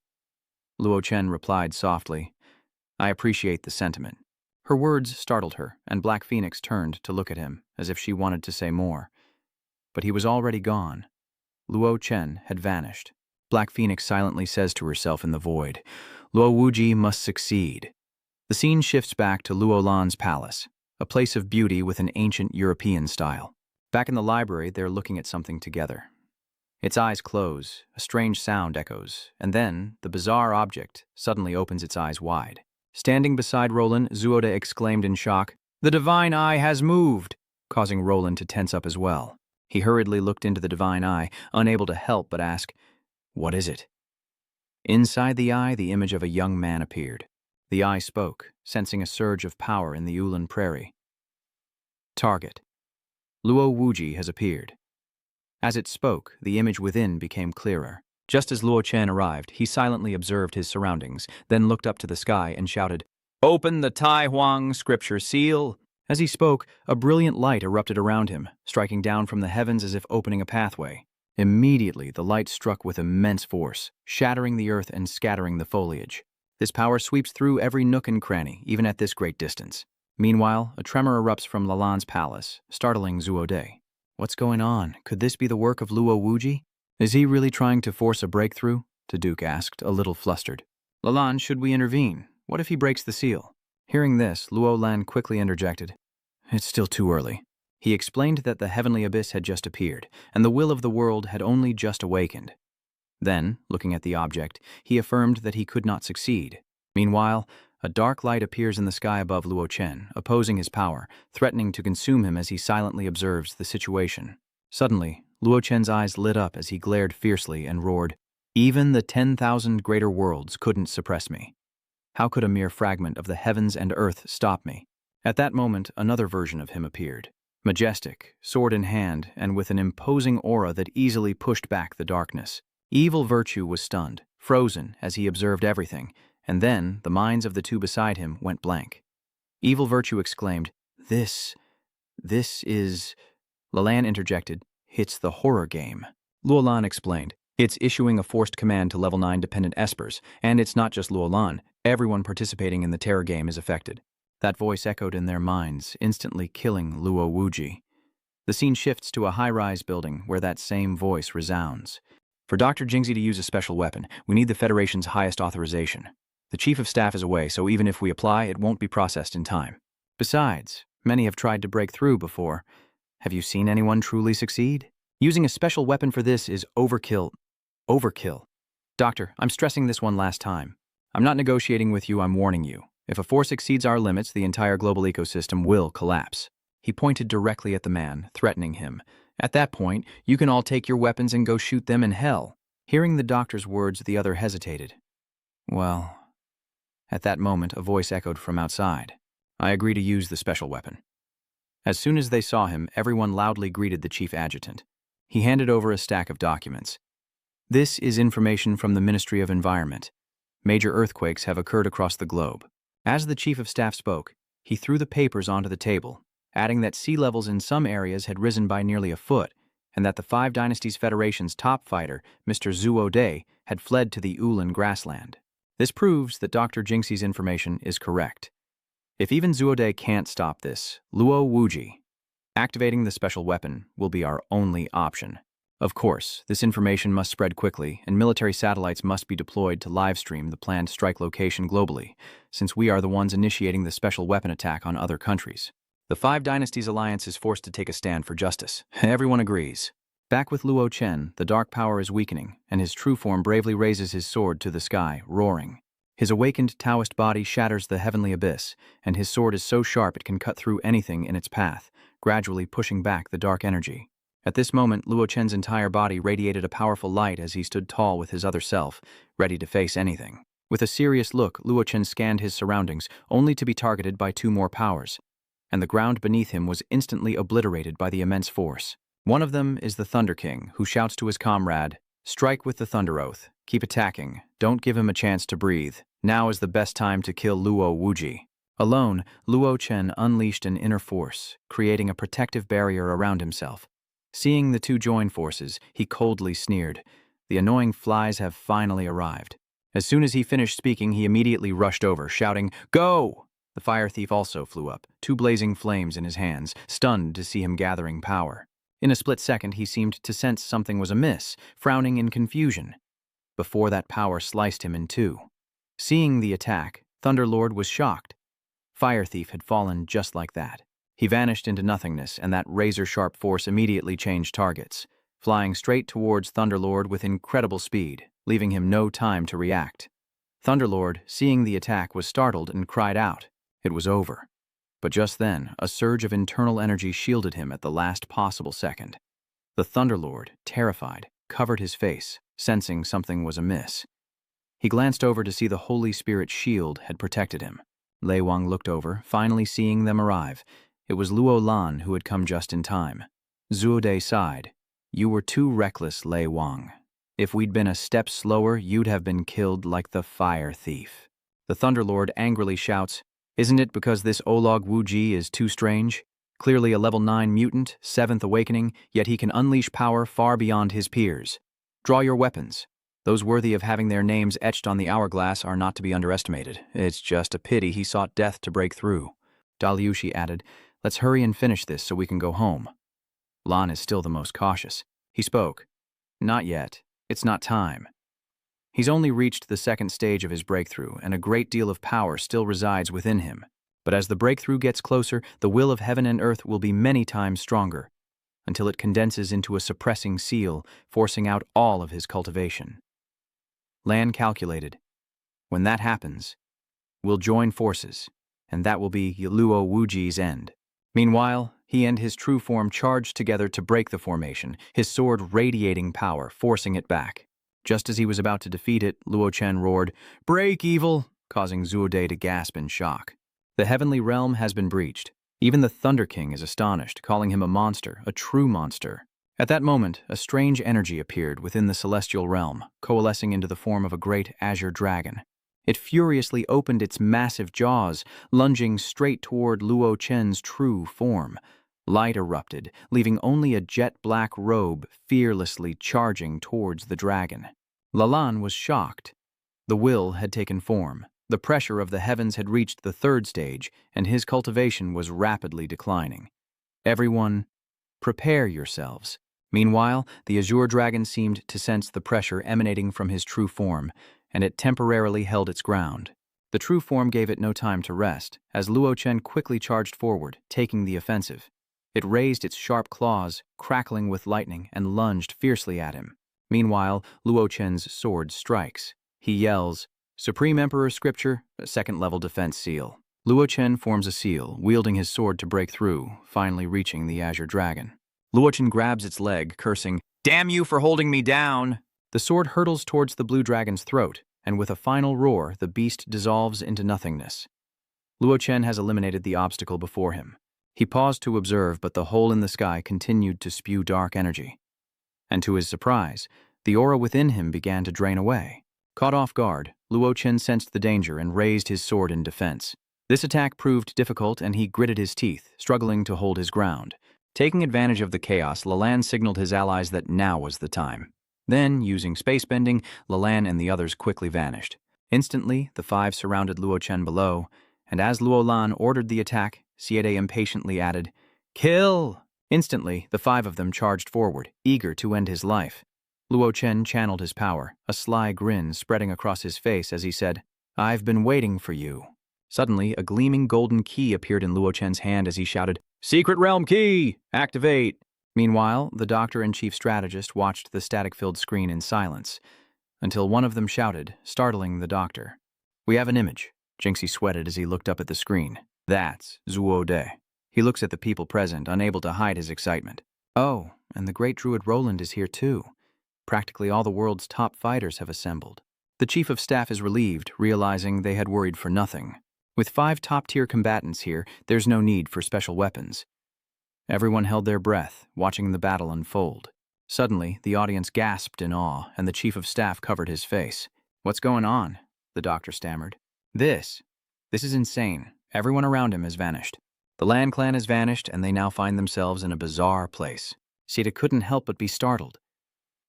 Luo Chen replied softly, I appreciate the sentiment. Her words startled her, and Black Phoenix turned to look at him, as if she wanted to say more. But he was already gone. Luo Chen had vanished. Black Phoenix silently says to herself in the void, Luo Wuji must succeed. The scene shifts back to Luo Lan's palace, a place of beauty with an ancient European style. Back in the library, they're looking at something together. Its eyes close, a strange sound echoes, and then the bizarre object suddenly opens its eyes wide. Standing beside Roland, Zuoda exclaimed in shock, the divine eye has moved, causing Roland to tense up as well. He hurriedly looked into the divine eye, unable to help but ask, what is it? Inside the eye, the image of a young man appeared. The eye spoke, sensing a surge of power in the Ulan Prairie. Target. Luo Wuji has appeared. As it spoke, the image within became clearer. Just as Luo Chen arrived, he silently observed his surroundings, then looked up to the sky and shouted, open the Tai Huang scripture seal! As he spoke, a brilliant light erupted around him, striking down from the heavens as if opening a pathway. Immediately, the light struck with immense force, shattering the earth and scattering the foliage. This power sweeps through every nook and cranny, even at this great distance. Meanwhile, a tremor erupts from Lalan's palace, startling Zuode. What's going on? Could this be the work of Luo Wuji? Is he really trying to force a breakthrough? Duke asked, a little flustered. Lalan, should we intervene? What if he breaks the seal? Hearing this, Luo Lan quickly interjected. It's still too early. He explained that the heavenly abyss had just appeared, and the will of the world had only just awakened. Then, looking at the object, he affirmed that he could not succeed. Meanwhile, a dark light appears in the sky above Luo Chen, opposing his power, threatening to consume him as he silently observes the situation. Suddenly, Luo Chen's eyes lit up as he glared fiercely and roared, even the 10,000 greater worlds couldn't suppress me. How could a mere fragment of the heavens and earth stop me? At that moment, another version of him appeared. Majestic, sword in hand, and with an imposing aura that easily pushed back the darkness. Evil Virtue was stunned, frozen as he observed everything, and then the minds of the two beside him went blank. Evil Virtue exclaimed, This is... Lalan interjected, It's the horror game. Luolan explained, It's issuing a forced command to level 9 dependent espers, and it's not just Luolan. Everyone participating in the terror game is affected. That voice echoed in their minds, instantly killing Luo Wuji. The scene shifts to a high-rise building where that same voice resounds. For Dr. Jingzi to use a special weapon, we need the Federation's highest authorization. The Chief of Staff is away, so even if we apply, it won't be processed in time. Besides, many have tried to break through before. Have you seen anyone truly succeed? Using a special weapon for this is overkill. Overkill. Doctor, I'm stressing this one last time. I'm not negotiating with you, I'm warning you. If a force exceeds our limits, the entire global ecosystem will collapse. He pointed directly at the man, threatening him. At that point, you can all take your weapons and go shoot them in hell. Hearing the doctor's words, the other hesitated. Well... At that moment, a voice echoed from outside. I agree to use the special weapon. As soon as they saw him, everyone loudly greeted the chief adjutant. He handed over a stack of documents. This is information from the Ministry of Environment. Major earthquakes have occurred across the globe. As the chief of staff spoke, he threw the papers onto the table, adding that sea levels in some areas had risen by nearly a foot, and that the Five Dynasties Federation's top fighter, Mr. Zuo Dai, had fled to the Ulan grassland. This proves that Dr. Jingxi's information is correct. If even Zuo Dai can't stop this, Luo Wuji, activating the special weapon will be our only option. Of course, this information must spread quickly, and military satellites must be deployed to livestream the planned strike location globally, since we are the ones initiating the special weapon attack on other countries. The Five Dynasties Alliance is forced to take a stand for justice. Everyone agrees. Back with Luo Chen, the dark power is weakening, and his true form bravely raises his sword to the sky, roaring. His awakened Taoist body shatters the heavenly abyss, and his sword is so sharp it can cut through anything in its path, gradually pushing back the dark energy. At this moment, Luo Chen's entire body radiated a powerful light as he stood tall with his other self, ready to face anything. With a serious look, Luo Chen scanned his surroundings, only to be targeted by two more powers, and the ground beneath him was instantly obliterated by the immense force. One of them is the Thunder King, who shouts to his comrade, Strike with the Thunder Oath. Keep attacking. Don't give him a chance to breathe. Now is the best time to kill Luo Wuji. Alone, Luo Chen unleashed an inner force, creating a protective barrier around himself. Seeing the two join forces, he coldly sneered. The annoying flies have finally arrived. As soon as he finished speaking, he immediately rushed over, shouting, Go! The fire thief also flew up, two blazing flames in his hands, stunned to see him gathering power. In a split second, he seemed to sense something was amiss, frowning in confusion. Before that power sliced him in two. Seeing the attack, Thunderlord was shocked. Fire Thief had fallen just like that. He vanished into nothingness, and that razor-sharp force immediately changed targets, flying straight towards Thunderlord with incredible speed, leaving him no time to react. Thunderlord, seeing the attack, was startled and cried out. It was over. But just then, a surge of internal energy shielded him at the last possible second. The Thunderlord, terrified, covered his face, sensing something was amiss. He glanced over to see the Holy Spirit's shield had protected him. Lei Wang looked over, finally seeing them arrive. It was Luo Lan who had come just in time. Zuo Dai sighed. You were too reckless, Lei Wang. If we'd been a step slower, you'd have been killed like the fire thief. The Thunderlord angrily shouts, Isn't it because this Olog Wuji is too strange? Clearly a level 9 mutant, 7th awakening, yet he can unleash power far beyond his peers. Draw your weapons. Those worthy of having their names etched on the hourglass are not to be underestimated. It's just a pity he sought death to break through. Daliushi added, Let's hurry and finish this so we can go home. Lan is still the most cautious. He spoke. Not yet. It's not time. He's only reached the second stage of his breakthrough, and a great deal of power still resides within him. But as the breakthrough gets closer, the will of heaven and earth will be many times stronger, until it condenses into a suppressing seal, forcing out all of his cultivation. Lan calculated. When that happens, we'll join forces, and that will be Luo Wuji's end. Meanwhile, he and his true form charged together to break the formation, his sword radiating power, forcing it back. Just as he was about to defeat it, Luo Chen roared, Break, evil! causing Zuode to gasp in shock. The heavenly realm has been breached. Even the Thunder King is astonished, calling him a monster, a true monster. At that moment, a strange energy appeared within the celestial realm, coalescing into the form of a great azure dragon. It furiously opened its massive jaws, lunging straight toward Luo Chen's true form. Light erupted, leaving only a jet-black robe fearlessly charging towards the dragon. Lalan was shocked. The will had taken form. The pressure of the heavens had reached the third stage, and his cultivation was rapidly declining. Everyone, prepare yourselves. Meanwhile, the azure dragon seemed to sense the pressure emanating from his true form, and it temporarily held its ground. The true form gave it no time to rest, as Luo Chen quickly charged forward, taking the offensive. It raised its sharp claws, crackling with lightning, and lunged fiercely at him. Meanwhile, Luo Chen's sword strikes. He yells, "Supreme Emperor Scripture, second-level defense seal." Luo Chen forms a seal, wielding his sword to break through, finally reaching the azure dragon. Luo Chen grabs its leg, cursing, "Damn you for holding me down!" The sword hurtles towards the blue dragon's throat, and with a final roar, the beast dissolves into nothingness. Luo Chen has eliminated the obstacle before him. He paused to observe, but the hole in the sky continued to spew dark energy. And to his surprise, the aura within him began to drain away. Caught off guard, Luo Chen sensed the danger and raised his sword in defense. This attack proved difficult, and he gritted his teeth, struggling to hold his ground. Taking advantage of the chaos, Lalan signaled his allies that now was the time. Then, using space bending, Lalan and the others quickly vanished. Instantly, the five surrounded Luo Chen below, and as Luo Lan ordered the attack, Siede impatiently added, "Kill!" Instantly, the five of them charged forward, eager to end his life. Luo Chen channeled his power, a sly grin spreading across his face as he said, "I've been waiting for you." Suddenly, a gleaming golden key appeared in Luo Chen's hand as he shouted, "Secret Realm Key! Activate!" Meanwhile, the doctor and chief strategist watched the static-filled screen in silence, until one of them shouted, startling the doctor. "We have an image." Jinxie sweated as he looked up at the screen. "That's Zuode." He looks at the people present, unable to hide his excitement. "Oh, and the great druid Roland is here too. Practically all the world's top fighters have assembled." The chief of staff is relieved, realizing they had worried for nothing. With 5 top-tier combatants here, there's no need for special weapons. Everyone held their breath, watching the battle unfold. Suddenly, the audience gasped in awe, and the chief of staff covered his face. "What's going on?" the doctor stammered. This is insane. Everyone around him has vanished. The Lan clan has vanished, and they now find themselves in a bizarre place. Sita couldn't help but be startled.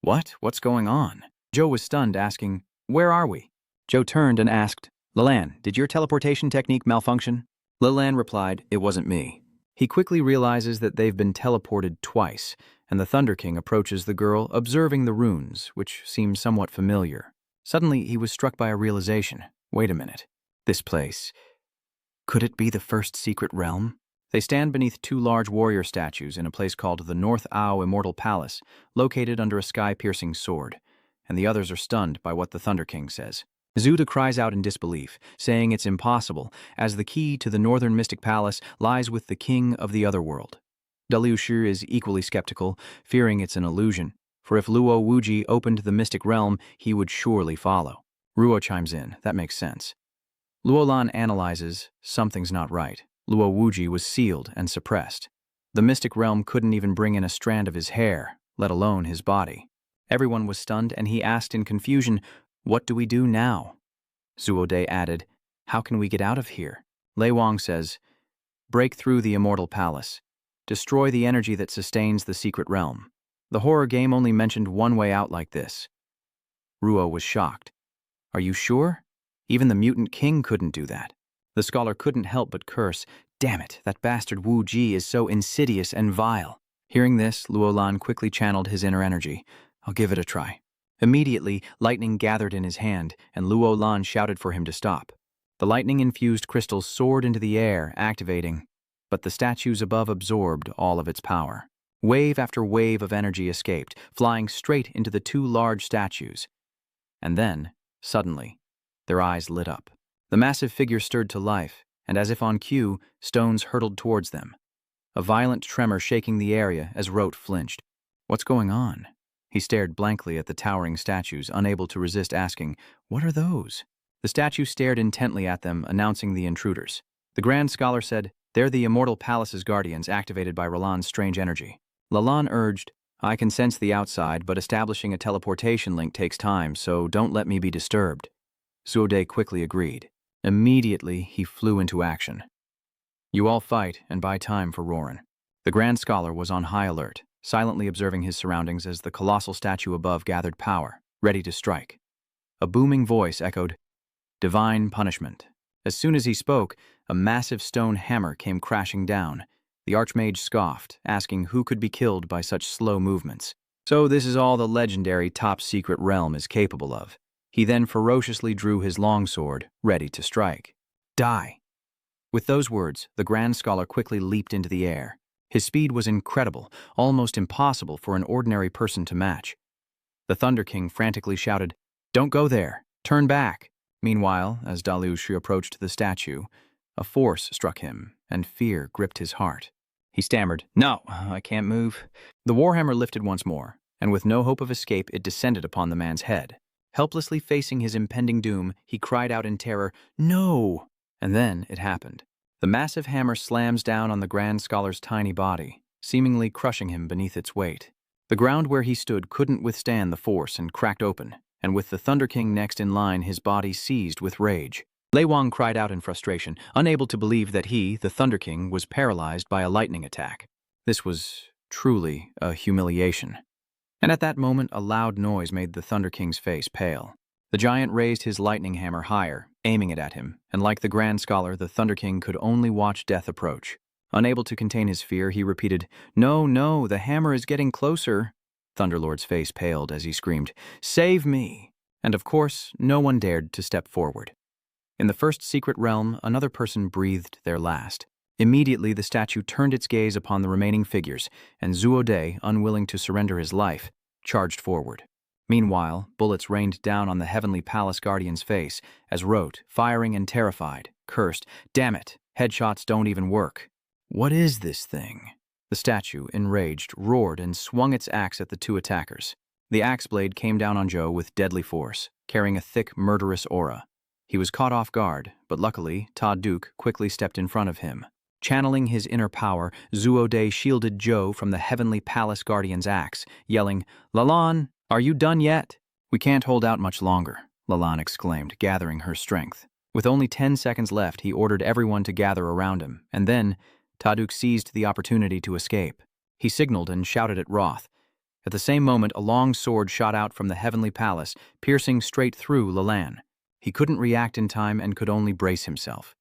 What's going on?" Joe was stunned, asking, "Where are we?" Joe turned and asked, "Lilan, did your teleportation technique malfunction?" Lilan replied, "It wasn't me." He quickly realizes that they've been teleported twice, and the Thunder King approaches the girl, observing the runes, which seem somewhat familiar. Suddenly, he was struck by a realization. Wait a minute. This place. Could it be the first secret realm? They stand beneath 2 large warrior statues in a place called the North Ao Immortal Palace, located under a sky-piercing sword, and the others are stunned by what the Thunder King says. Zuda cries out in disbelief, saying it's impossible, as the key to the Northern Mystic Palace lies with the King of the Otherworld. Liu Shi is equally skeptical, fearing it's an illusion, for if Luo Wuji opened the Mystic Realm, he would surely follow. Ruo chimes in, that makes sense. Luolan analyzes, something's not right. Luo Wuji was sealed and suppressed. The Mystic Realm couldn't even bring in a strand of his hair, let alone his body. Everyone was stunned, and he asked in confusion, "What do we do now?" Zuode added, "How can we get out of here?" Lei Wang says, "Break through the Immortal Palace. Destroy the energy that sustains the secret realm." The horror game only mentioned one way out like this. Ruo was shocked. "Are you sure? Even the mutant king couldn't do that." The scholar couldn't help but curse, "Damn it, that bastard Wu Ji is so insidious and vile." Hearing this, Luolan quickly channeled his inner energy. "I'll give it a try." Immediately, lightning gathered in his hand, and Luo Lan shouted for him to stop. The lightning-infused crystals soared into the air, activating, but the statues above absorbed all of its power. Wave after wave of energy escaped, flying straight into the 2 large statues. And then, suddenly, their eyes lit up. The massive figure stirred to life, and as if on cue, stones hurtled towards them. A violent tremor shaking the area as Rote flinched. "What's going on?" He stared blankly at the towering statues, unable to resist asking, "What are those?" The statue stared intently at them, announcing the intruders. The Grand Scholar said, "They're the Immortal Palace's guardians activated by Roland's strange energy." Lalan urged, "I can sense the outside, but establishing a teleportation link takes time, so don't let me be disturbed." Zuode quickly agreed. Immediately, he flew into action. "You all fight and buy time for Roran." The Grand Scholar was on high alert, silently observing his surroundings as the colossal statue above gathered power, ready to strike. A booming voice echoed, "Divine punishment." As soon as he spoke, a massive stone hammer came crashing down. The Archmage scoffed, asking who could be killed by such slow movements. So this is all the legendary top-secret realm is capable of. He then ferociously drew his longsword, ready to strike. "Die!" With those words, the Grand Scholar quickly leaped into the air. His speed was incredible, almost impossible for an ordinary person to match. The Thunder King frantically shouted, "Don't go there! Turn back!" Meanwhile, as Dalush approached the statue, a force struck him, and fear gripped his heart. He stammered, "No, I can't move." The warhammer lifted once more, and with no hope of escape, it descended upon the man's head. Helplessly facing his impending doom, he cried out in terror, "No!" And then it happened. The massive hammer slams down on the Grand Scholar's tiny body, seemingly crushing him beneath its weight. The ground where he stood couldn't withstand the force and cracked open, and with the Thunder King next in line, his body seized with rage. Lei Wang cried out in frustration, unable to believe that he, the Thunder King, was paralyzed by a lightning attack. This was truly a humiliation. And at that moment, a loud noise made the Thunder King's face pale. The giant raised his lightning hammer higher, aiming it at him, and like the Grand Scholar, the Thunder King could only watch death approach. Unable to contain his fear, he repeated, "No, no, the hammer is getting closer." Thunderlord's face paled as he screamed, "Save me!" And of course, no one dared to step forward. In the first secret realm, another person breathed their last. Immediately, the statue turned its gaze upon the remaining figures, and Zuode, unwilling to surrender his life, charged forward. Meanwhile, bullets rained down on the Heavenly Palace Guardian's face, as Rote, firing and terrified, cursed, "Damn it, headshots don't even work." "What is this thing?" The statue, enraged, roared and swung its axe at the two attackers. The axe blade came down on Zhou with deadly force, carrying a thick, murderous aura. He was caught off guard, but luckily, Ta Duke quickly stepped in front of him. Channeling his inner power, Zuode shielded Zhou from the Heavenly Palace Guardian's axe, yelling, "Lalan, are you done yet?" "We can't hold out much longer," Lalan exclaimed, gathering her strength. With only 10 seconds left, he ordered everyone to gather around him, and then Ta Duke seized the opportunity to escape. He signaled and shouted at Roth. At the same moment, a long sword shot out from the Heavenly Palace, piercing straight through Lalan. He couldn't react in time and could only brace himself.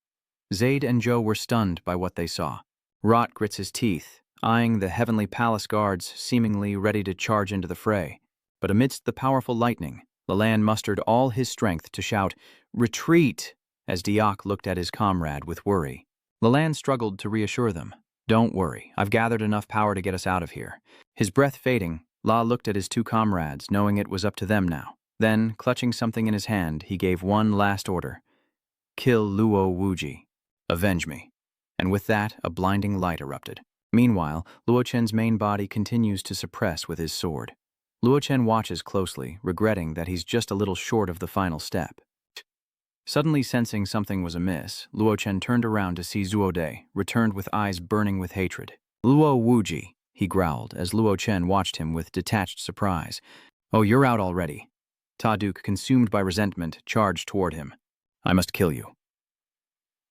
Zaid and Zhou were stunned by what they saw. Rot grits his teeth, eyeing the Heavenly Palace guards seemingly ready to charge into the fray. But amidst the powerful lightning, Lalan mustered all his strength to shout, "Retreat!" as Diak looked at his comrade with worry. Lalan struggled to reassure them. "Don't worry, I've gathered enough power to get us out of here." His breath fading, La looked at his two comrades, knowing it was up to them now. Then, clutching something in his hand, he gave one last order. "Kill Luo Wuji. Avenge me." And with that, a blinding light erupted. Meanwhile, Luo Chen's main body continues to suppress with his sword. Luo Chen watches closely, regretting that he's just a little short of the final step. Suddenly sensing something was amiss, Luo Chen turned around to see Zuode, returned with eyes burning with hatred. "Luo Wuji," he growled as Luo Chen watched him with detached surprise. "Oh, you're out already." Ta Duke, consumed by resentment, charged toward him. "I must kill you."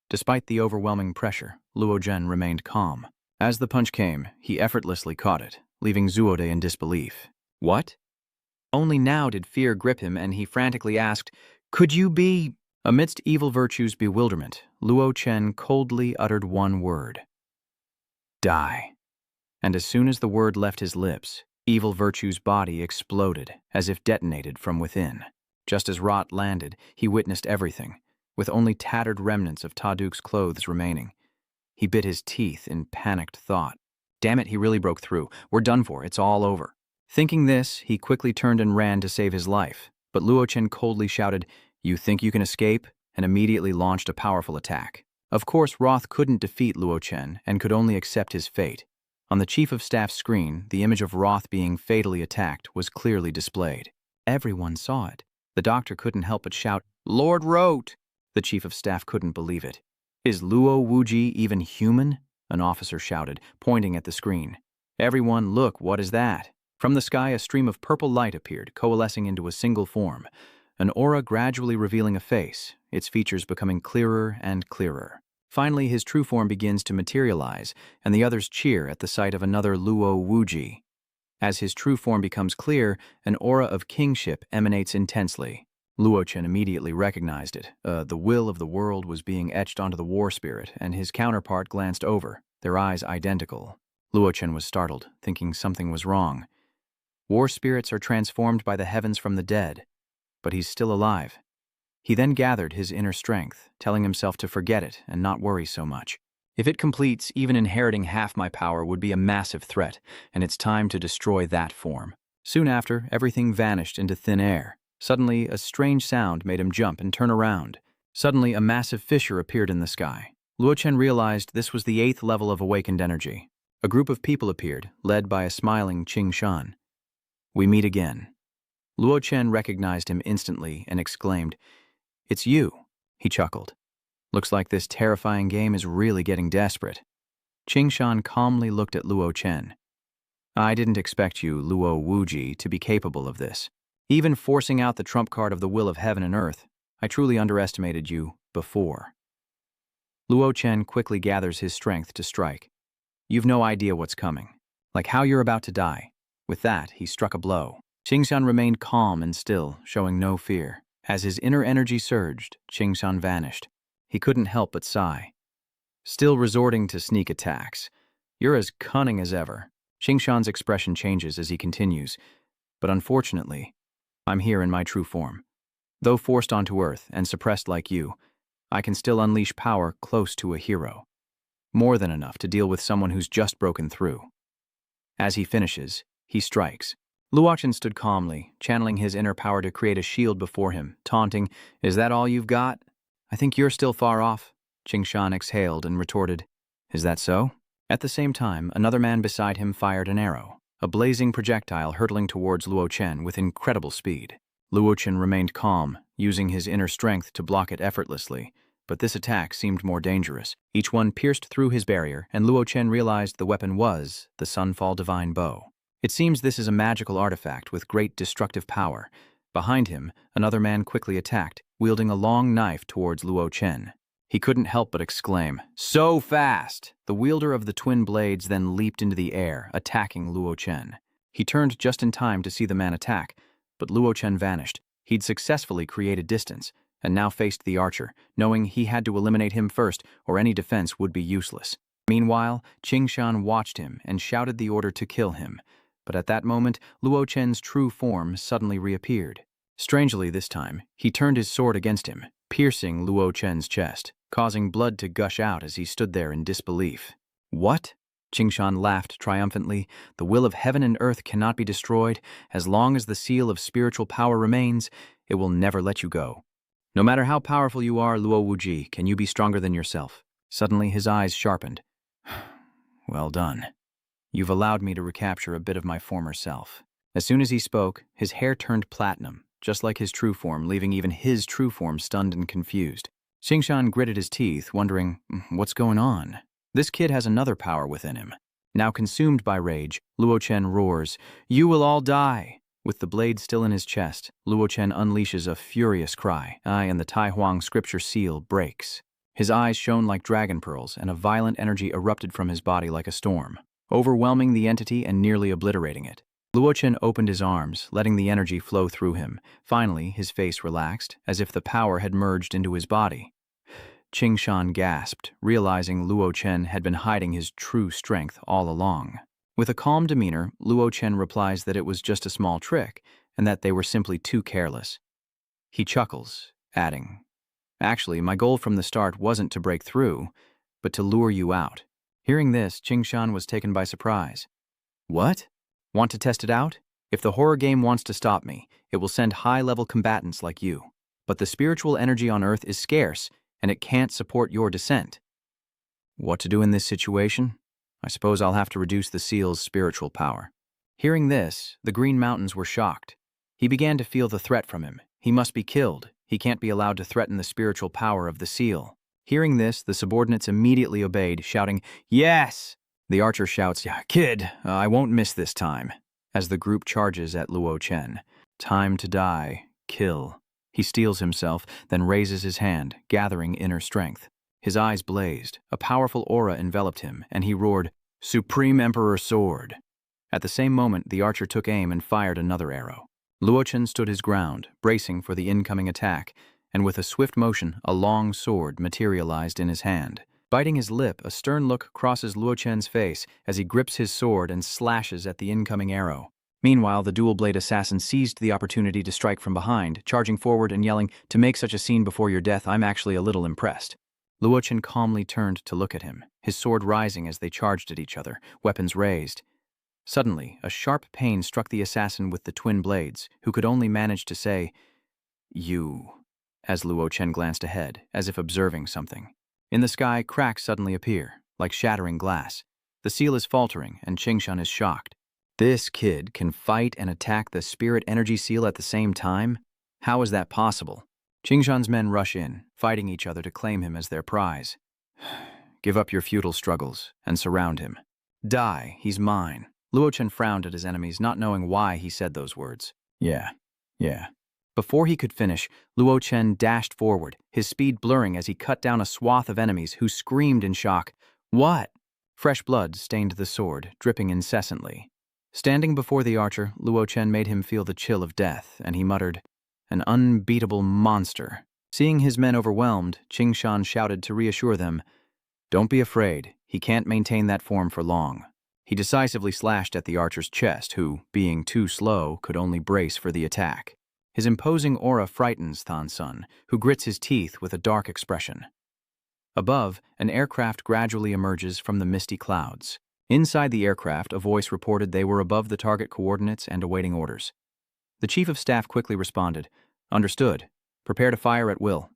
Despite the overwhelming pressure, Luo Zhen remained calm. As the punch came, he effortlessly caught it, leaving Zuode in disbelief. "What?" Only now did fear grip him, and he frantically asked, "Could you be—" Amidst Evil Virtue's bewilderment, Luo Chen coldly uttered one word. "Die." And as soon as the word left his lips, Evil Virtue's body exploded, as if detonated from within. Just as Rot landed, he witnessed everything, with only tattered remnants of Ta Duke's clothes remaining. He bit his teeth in panicked thought. Damn it, he really broke through. We're done for, it's all over. Thinking this, he quickly turned and ran to save his life, but Luo Chen coldly shouted, "You think you can escape?" and immediately launched a powerful attack. Of course, Roth couldn't defeat Luo Chen and could only accept his fate. On the Chief of Staff's screen, the image of Roth being fatally attacked was clearly displayed. Everyone saw it. The doctor couldn't help but shout, "Lord Rote!" The chief of staff couldn't believe it. "Is Luo Wuji even human?" An officer shouted, pointing at the screen. "Everyone, look, what is that?" From the sky, a stream of purple light appeared, coalescing into a single form, an aura gradually revealing a face, its features becoming clearer and clearer. Finally, his true form begins to materialize, and the others cheer at the sight of another Luo Wuji. As his true form becomes clear, an aura of kingship emanates intensely. Luo Chen immediately recognized it. The will of the world was being etched onto the war spirit, and his counterpart glanced over, their eyes identical. Luo Chen was startled, thinking something was wrong. War spirits are transformed by the heavens from the dead, but he's still alive. He then gathered his inner strength, telling himself to forget it and not worry so much. If it completes, even inheriting half my power would be a massive threat, and it's time to destroy that form. Soon after, everything vanished into thin air. Suddenly, a strange sound made him jump and turn around. Suddenly, a massive fissure appeared in the sky. Luo Chen realized this was the 8th level of awakened energy. A group of people appeared, led by a smiling Qing Shan. "We meet again." Luo Chen recognized him instantly and exclaimed, "It's you." He chuckled. "Looks like this terrifying game is really getting desperate." Qing Shan calmly looked at Luo Chen. "I didn't expect you, Luo Wuji, to be capable of this. Even forcing out the trump card of the will of heaven and earth, I truly underestimated you before." Luo Chen quickly gathers his strength to strike. "You've no idea what's coming. Like how you're about to die." With that, he struck a blow. Qing Shan remained calm and still, showing no fear. As his inner energy surged, Qing Shan vanished. He couldn't help but sigh. "Still resorting to sneak attacks. You're as cunning as ever." Qing Shan's expression changes as he continues. "But unfortunately, I'm here in my true form. Though forced onto Earth and suppressed like you, I can still unleash power close to a hero. More than enough to deal with someone who's just broken through." As he finishes, he strikes. Luo Chen stood calmly, channeling his inner power to create a shield before him, taunting, "Is that all you've got? I think you're still far off." Qing Shan exhaled and retorted, "Is that so?" At the same time, another man beside him fired an arrow, a blazing projectile hurtling towards Luo Chen with incredible speed. Luo Chen remained calm, using his inner strength to block it effortlessly, but this attack seemed more dangerous. Each one pierced through his barrier, and Luo Chen realized the weapon was the Sunfall Divine Bow. It seems this is a magical artifact with great destructive power. Behind him, another man quickly attacked, wielding a long knife towards Luo Chen. He couldn't help but exclaim, "So fast!" The wielder of the twin blades then leaped into the air, attacking Luo Chen. He turned just in time to see the man attack, but Luo Chen vanished. He'd successfully created distance, and now faced the archer, knowing he had to eliminate him first or any defense would be useless. Meanwhile, Qing Shan watched him and shouted the order to kill him. But at that moment, Luo Chen's true form suddenly reappeared. Strangely this time, he turned his sword against him, piercing Luo Chen's chest, causing blood to gush out as he stood there in disbelief. "What?" Qing Shan laughed triumphantly. "The will of heaven and earth cannot be destroyed. As long as the seal of spiritual power remains, it will never let you go. No matter how powerful you are, Luo Wuji, can you be stronger than yourself?" Suddenly his eyes sharpened. "Well done. You've allowed me to recapture a bit of my former self." As soon as he spoke, his hair turned platinum, just like his true form, leaving even his true form stunned and confused. Qing Shan gritted his teeth, wondering, what's going on? This kid has another power within him. Now consumed by rage, Luo Chen roars, "You will all die!" With the blade still in his chest, Luo Chen unleashes a furious cry, and the Tai Huang scripture seal breaks. His eyes shone like dragon pearls, and a violent energy erupted from his body like a storm, overwhelming the entity and nearly obliterating it. Luo Chen opened his arms, letting the energy flow through him. Finally, his face relaxed, as if the power had merged into his body. Qing Shan gasped, realizing Luo Chen had been hiding his true strength all along. With a calm demeanor, Luo Chen replies that it was just a small trick, and that they were simply too careless. He chuckles, adding, "Actually, my goal from the start wasn't to break through, but to lure you out." Hearing this, Qing Shan was taken by surprise. "What? Want to test it out? If the horror game wants to stop me, it will send high-level combatants like you. But the spiritual energy on Earth is scarce, and it can't support your descent." What to do in this situation? I suppose I'll have to reduce the seal's spiritual power. Hearing this, the Green Mountains were shocked. He began to feel the threat from him, He must be killed. He can't be allowed to threaten the spiritual power of the seal. Hearing this, the subordinates immediately obeyed, shouting, "Yes!" The archer shouts, "Yeah, kid, I won't miss this time," as the group charges at Luo Chen. Time to die. Kill. He steels himself, then raises his hand, gathering inner strength. His eyes blazed, a powerful aura enveloped him, and he roared, "Supreme Emperor Sword!" At the same moment, the archer took aim and fired another arrow. Luo Chen stood his ground, bracing for the incoming attack, and with a swift motion, a long sword materialized in his hand. Biting his lip, a stern look crosses Luo Chen's face as he grips his sword and slashes at the incoming arrow. Meanwhile, the dual-blade assassin seized the opportunity to strike from behind, charging forward and yelling, "To make such a scene before your death, I'm actually a little impressed." Luo Chen calmly turned to look at him, his sword rising as they charged at each other, weapons raised. Suddenly, a sharp pain struck the assassin with the twin blades, who could only manage to say, "You," as Luo Chen glanced ahead, as if observing something. In the sky, cracks suddenly appear, like shattering glass. The seal is faltering, and Qingshan is shocked. This kid can fight and attack the spirit energy seal at the same time? How is that possible? Qingshan's men rush in, fighting each other to claim him as their prize. "Give up your futile struggles, and surround him. Die, he's mine." Luo Chen frowned at his enemies, not knowing why he said those words. Yeah. Before he could finish, Luo Chen dashed forward, his speed blurring as he cut down a swath of enemies who screamed in shock. "What?" Fresh blood stained the sword, dripping incessantly. Standing before the archer, Luo Chen made him feel the chill of death, and he muttered, "An unbeatable monster." Seeing his men overwhelmed, Qingshan shouted to reassure them, "Don't be afraid, he can't maintain that form for long." He decisively slashed at the archer's chest, who, being too slow, could only brace for the attack. His imposing aura frightens Tan Sun, who grits his teeth with a dark expression. Above, an aircraft gradually emerges from the misty clouds. Inside the aircraft, a voice reported they were above the target coordinates and awaiting orders. The chief of staff quickly responded, "Understood. Prepare to fire at will."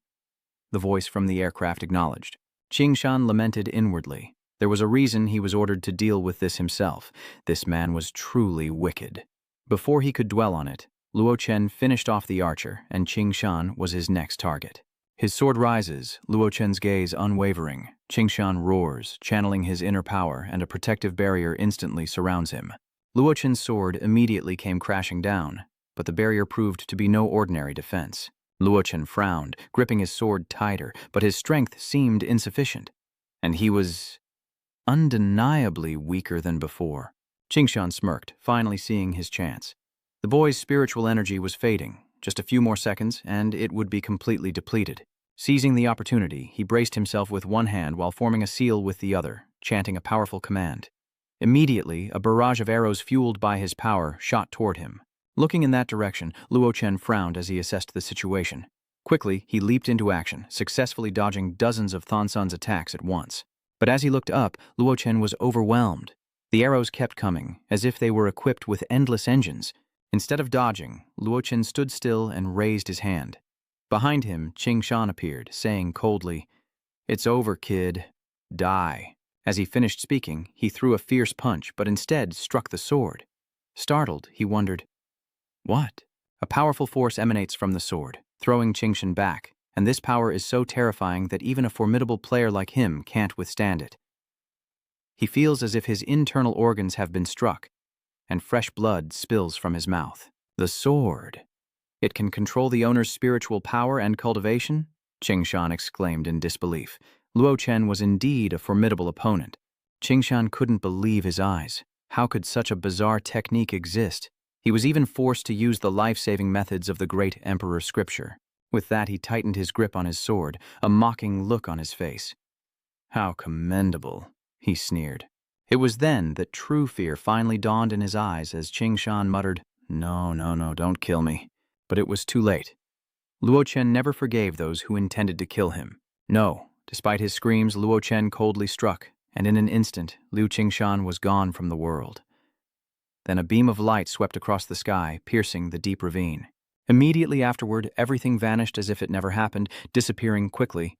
The voice from the aircraft acknowledged. Qingshan lamented inwardly. There was a reason he was ordered to deal with this himself. This man was truly wicked. Before he could dwell on it, Luo Chen finished off the archer, and Qingshan was his next target. His sword rises, Luo Chen's gaze unwavering. Qingshan roars, channeling his inner power, and a protective barrier instantly surrounds him. Luo Chen's sword immediately came crashing down, but the barrier proved to be no ordinary defense. Luo Chen frowned, gripping his sword tighter, but his strength seemed insufficient, and he was undeniably weaker than before. Qingshan smirked, finally seeing his chance. The boy's spiritual energy was fading. Just a few more seconds, and it would be completely depleted. Seizing the opportunity, he braced himself with one hand while forming a seal with the other, chanting a powerful command. Immediately, a barrage of arrows fueled by his power shot toward him. Looking in that direction, Luo Chen frowned as he assessed the situation. Quickly, he leaped into action, successfully dodging dozens of Tan Sun's attacks at once. But as he looked up, Luo Chen was overwhelmed. The arrows kept coming, as if they were equipped with endless engines. Instead of dodging, Luo Chen stood still and raised his hand. Behind him, Qingshan appeared, saying coldly, "It's over, kid. Die." As he finished speaking, he threw a fierce punch, but instead struck the sword. Startled, he wondered, "What?" A powerful force emanates from the sword, throwing Qingshan back, and this power is so terrifying that even a formidable player like him can't withstand it. He feels as if his internal organs have been struck, and fresh blood spills from his mouth. The sword. It can control the owner's spiritual power and cultivation? Qingshan exclaimed in disbelief. Luo Chen was indeed a formidable opponent. Qingshan couldn't believe his eyes. How could such a bizarre technique exist? He was even forced to use the life-saving methods of the great Emperor Scripture. With that, he tightened his grip on his sword, a mocking look on his face. "How commendable," he sneered. It was then that true fear finally dawned in his eyes as Qingshan muttered, No, don't kill me." But it was too late. Luo Chen never forgave those who intended to kill him. No, despite his screams, Luo Chen coldly struck, and in an instant, Liu Qingshan was gone from the world. Then a beam of light swept across the sky, piercing the deep ravine. Immediately afterward, everything vanished as if it never happened, disappearing quickly.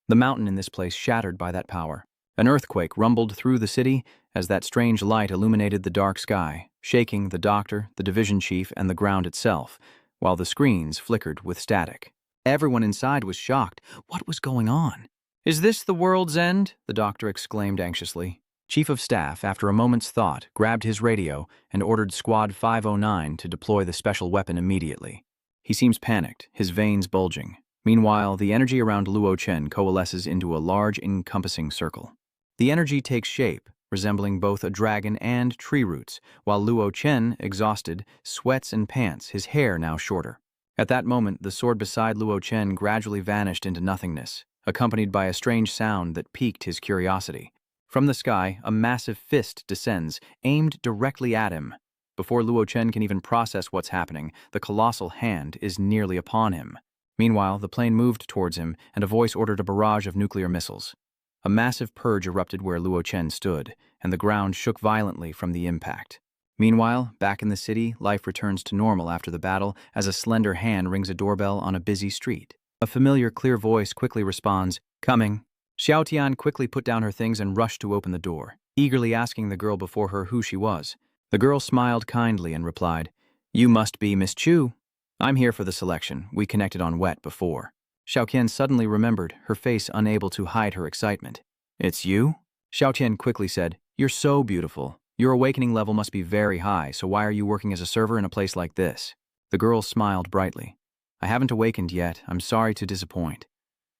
The mountain in this place shattered by that power. An earthquake rumbled through the city as that strange light illuminated the dark sky, shaking the doctor, the division chief, and the ground itself. while the screens flickered with static. Everyone inside was shocked. What was going on? "Is this the world's end?" the doctor exclaimed anxiously. Chief of Staff, after a moment's thought, grabbed his radio and ordered Squad 509 to deploy the special weapon immediately. He seems panicked, his veins bulging. Meanwhile, the energy around Luo Chen coalesces into a large, encompassing circle. The energy takes shape, resembling both a dragon and tree roots, while Luo Chen, exhausted, sweats and pants, his hair now shorter. At that moment, the sword beside Luo Chen gradually vanished into nothingness, accompanied by a strange sound that piqued his curiosity. From the sky, a massive fist descends, aimed directly at him. Before Luo Chen can even process what's happening, the colossal hand is nearly upon him. Meanwhile, the plane moved towards him, and a voice ordered a barrage of nuclear missiles. A massive purge erupted where Luo Chen stood, and the ground shook violently from the impact. Meanwhile, back in the city, life returns to normal after the battle as a slender hand rings a doorbell on a busy street. A familiar, clear voice quickly responds, "Coming." Xiao Tian quickly put down her things and rushed to open the door, eagerly asking the girl before her who she was. The girl smiled kindly and replied, "You must be Miss Chu. I'm here for the selection. We connected on Wet before." Xiao Qian suddenly remembered, her face unable to hide her excitement. "It's you?" Xiao Qian quickly said, "You're so beautiful. Your awakening level must be very high, so why are you working as a server in a place like this?" The girl smiled brightly. "I haven't awakened yet. I'm sorry to disappoint."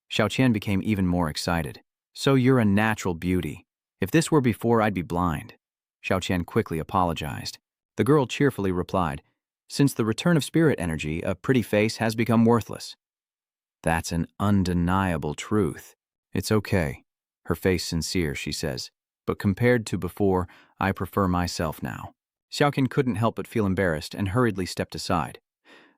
Xiao Qian became even more excited. "So you're a natural beauty. If this were before, I'd be blind." Xiao Qian quickly apologized. The girl cheerfully replied, "Since the return of spirit energy, a pretty face has become worthless." "That's an undeniable truth." "It's okay." Her face sincere, she says. "But compared to before, I prefer myself now." Xiaoqian couldn't help but feel embarrassed and hurriedly stepped aside.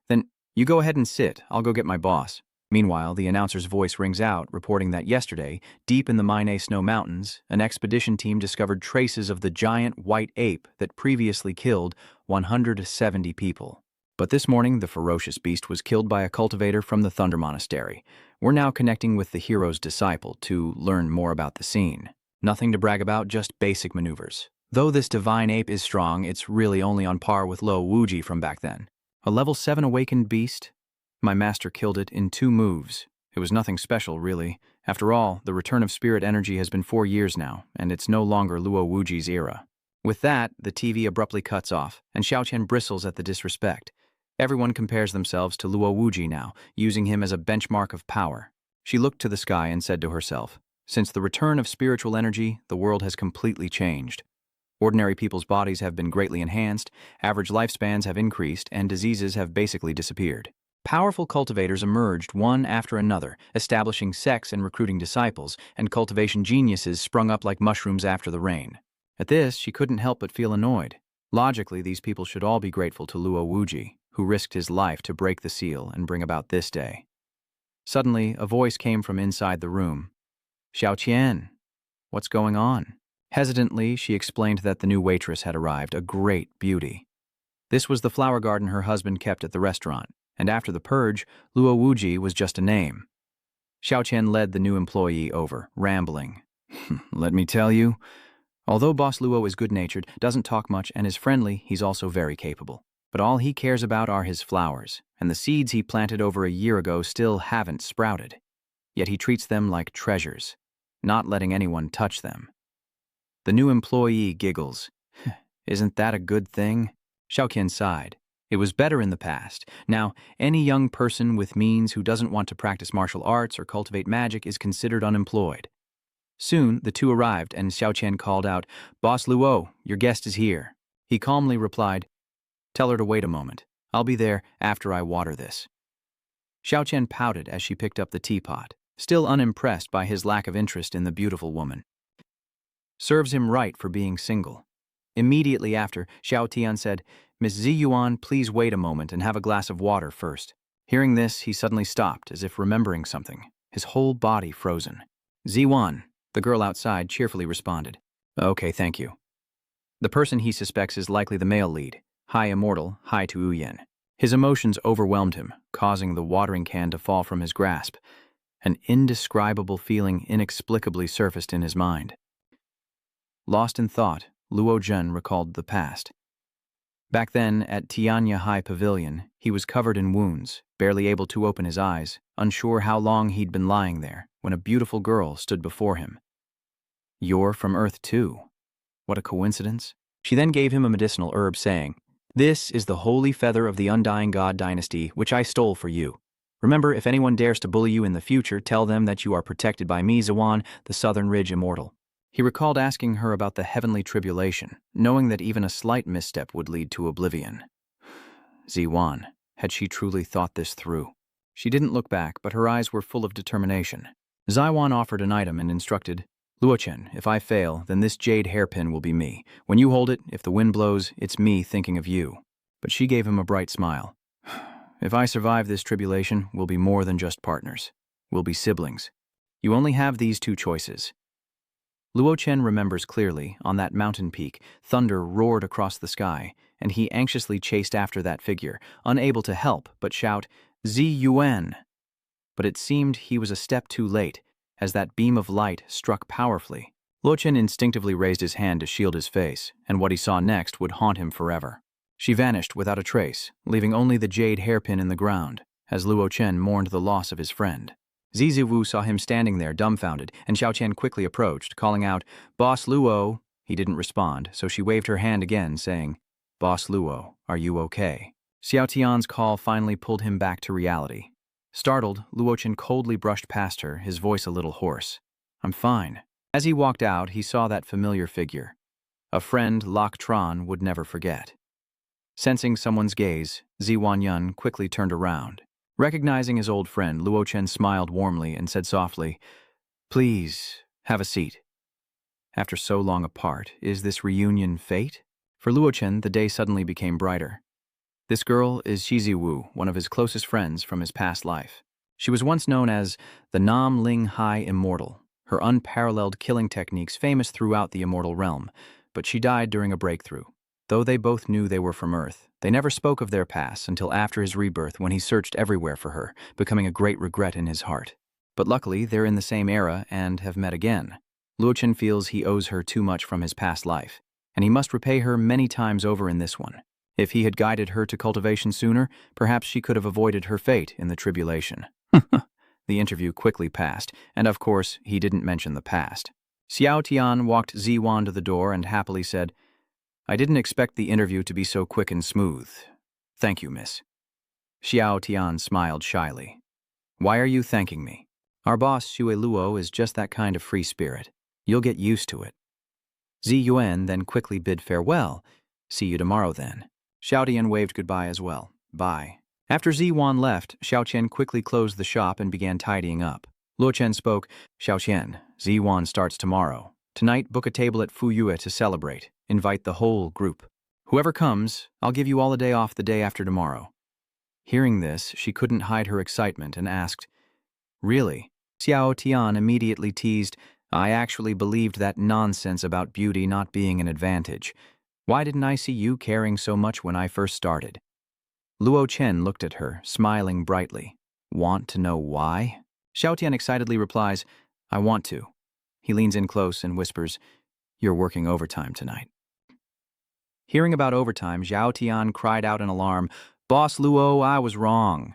"Then you go ahead and sit. I'll go get my boss." Meanwhile, the announcer's voice rings out, reporting that yesterday, deep in the Minei Snow Mountains, an expedition team discovered traces of the giant white ape that previously killed 170 people. But this morning, the ferocious beast was killed by a cultivator from the Thunder Monastery. We're now connecting with the hero's disciple to learn more about the scene. Nothing to brag about, just basic maneuvers. Though this divine ape is strong, it's really only on par with Lo Wuji from back then. A level 7 awakened beast? My master killed it in 2 moves. It was nothing special, really. After all, the return of spirit energy has been 4 years now, and it's no longer Luo Wuji's era. With that, the TV abruptly cuts off, and Xiaoqian bristles at the disrespect. Everyone compares themselves to Luo Wuji now, using him as a benchmark of power. She looked to the sky and said to herself, "Since the return of spiritual energy, the world has completely changed. Ordinary people's bodies have been greatly enhanced, average lifespans have increased, and diseases have basically disappeared. Powerful cultivators emerged one after another, establishing sects and recruiting disciples, and cultivation geniuses sprung up like mushrooms after the rain." At this, she couldn't help but feel annoyed. Logically, these people should all be grateful to Luo Wuji, who risked his life to break the seal and bring about this day. Suddenly, a voice came from inside the room. "Xiao Qian, what's going on?" Hesitantly, she explained that the new waitress had arrived, a great beauty. This was the flower garden her husband kept at the restaurant, and after the purge, Luo Wuji was just a name. Xiao Qian led the new employee over, rambling. "Let me tell you, although Boss Luo is good-natured, doesn't talk much, and is friendly, he's also very capable. But all he cares about are his flowers, and the seeds he planted over a year ago still haven't sprouted. Yet he treats them like treasures, not letting anyone touch them." The new employee giggles. "Isn't that a good thing?" Xiaoqian sighed. It was better in the past. Now, any young person with means who doesn't want to practice martial arts or cultivate magic is considered unemployed. Soon, the two arrived, and Xiaoqian called out, "Boss Luo, your guest is here." He calmly replied, "Tell her to wait a moment. I'll be there after I water this." Xiaoqian pouted as she picked up the teapot, still unimpressed by his lack of interest in the beautiful woman. Serves him right for being single. Immediately after, Xiao Tian said, "Miss Ziyuan, please wait a moment and have a glass of water first." Hearing this, he suddenly stopped, as if remembering something, his whole body frozen. "Ziyuan," the girl outside cheerfully responded. "Okay, thank you." The person he suspects is likely the male lead, High Immortal, High to Uyen. His emotions overwhelmed him, causing the watering can to fall from his grasp. An indescribable feeling inexplicably surfaced in his mind. Lost in thought, Luo Zhen recalled the past. Back then, at Tianya High Pavilion, he was covered in wounds, barely able to open his eyes, unsure how long he'd been lying there, when a beautiful girl stood before him. "You're from Earth too. What a coincidence." She then gave him a medicinal herb, saying, "This is the holy feather of the Undying God dynasty, which I stole for you. Remember, if anyone dares to bully you in the future, tell them that you are protected by me, Zawan, the Southern Ridge Immortal." He recalled asking her about the heavenly tribulation, knowing that even a slight misstep would lead to oblivion. Ziwan, had she truly thought this through? She didn't look back, but her eyes were full of determination. Ziwan offered an item and instructed, "Luochen, if I fail, then this jade hairpin will be me. When you hold it, if the wind blows, it's me thinking of you." But she gave him a bright smile. "If I survive this tribulation, we'll be more than just partners. We'll be siblings. You only have these two choices." Luochen remembers clearly, on that mountain peak, thunder roared across the sky, and he anxiously chased after that figure, unable to help but shout, "Zi Yuan!" But it seemed he was a step too late, as that beam of light struck powerfully. Luochen instinctively raised his hand to shield his face, and what he saw next would haunt him forever. She vanished without a trace, leaving only the jade hairpin in the ground, as Luochen mourned the loss of his friend. Ziziwu saw him standing there dumbfounded, and Xiaoqian quickly approached, calling out, "Boss Luo." He didn't respond, so she waved her hand again, saying, "Boss Luo, are you okay?" Xiaotian's call finally pulled him back to reality. Startled, Luochen coldly brushed past her, his voice a little hoarse. "I'm fine." As he walked out, he saw that familiar figure. A friend Lok Tron would never forget. Sensing someone's gaze, Ziwan Yun quickly turned around. Recognizing his old friend, Luochen smiled warmly and said softly, "Please, have a seat." After so long apart, is this reunion fate? For Luochen, the day suddenly became brighter. This girl is Shiziwu, one of his closest friends from his past life. She was once known as the Nam Ling Hai Immortal, her unparalleled killing techniques famous throughout the immortal realm, but she died during a breakthrough. Though they both knew they were from Earth, they never spoke of their past until after his rebirth, when he searched everywhere for her, becoming a great regret in his heart. But luckily, they're in the same era and have met again. Luochen feels he owes her too much from his past life, and he must repay her many times over in this one. If he had guided her to cultivation sooner, perhaps she could have avoided her fate in the tribulation. The interview quickly passed, and of course, he didn't mention the past. Xiao Tian walked Ziwan to the door and happily said, "I didn't expect the interview to be so quick and smooth. Thank you, miss." Xiao Tian smiled shyly. "Why are you thanking me? Our boss, Xue Luo, is just that kind of free spirit. You'll get used to it." Zi Yuan then quickly bid farewell. "See you tomorrow then." Xiao Tian waved goodbye as well. "Bye." After Ziwan left, Xiaoqian quickly closed the shop and began tidying up. Luochen spoke, "Xiaoqian, Ziwan starts tomorrow. Tonight, book a table at Fuyue to celebrate. Invite the whole group. Whoever comes, I'll give you all a day off the day after tomorrow." Hearing this, she couldn't hide her excitement and asked, "Really?" Xiao Tian immediately teased, "I actually believed that nonsense about beauty not being an advantage. Why didn't I see you caring so much when I first started?" Luo Chen looked at her, smiling brightly. "Want to know why?" Xiao Tian excitedly replies, "I want to." He leans in close and whispers, "You're working overtime tonight." Hearing about overtime, Xiao Tian cried out in alarm, "Boss Luo, I was wrong."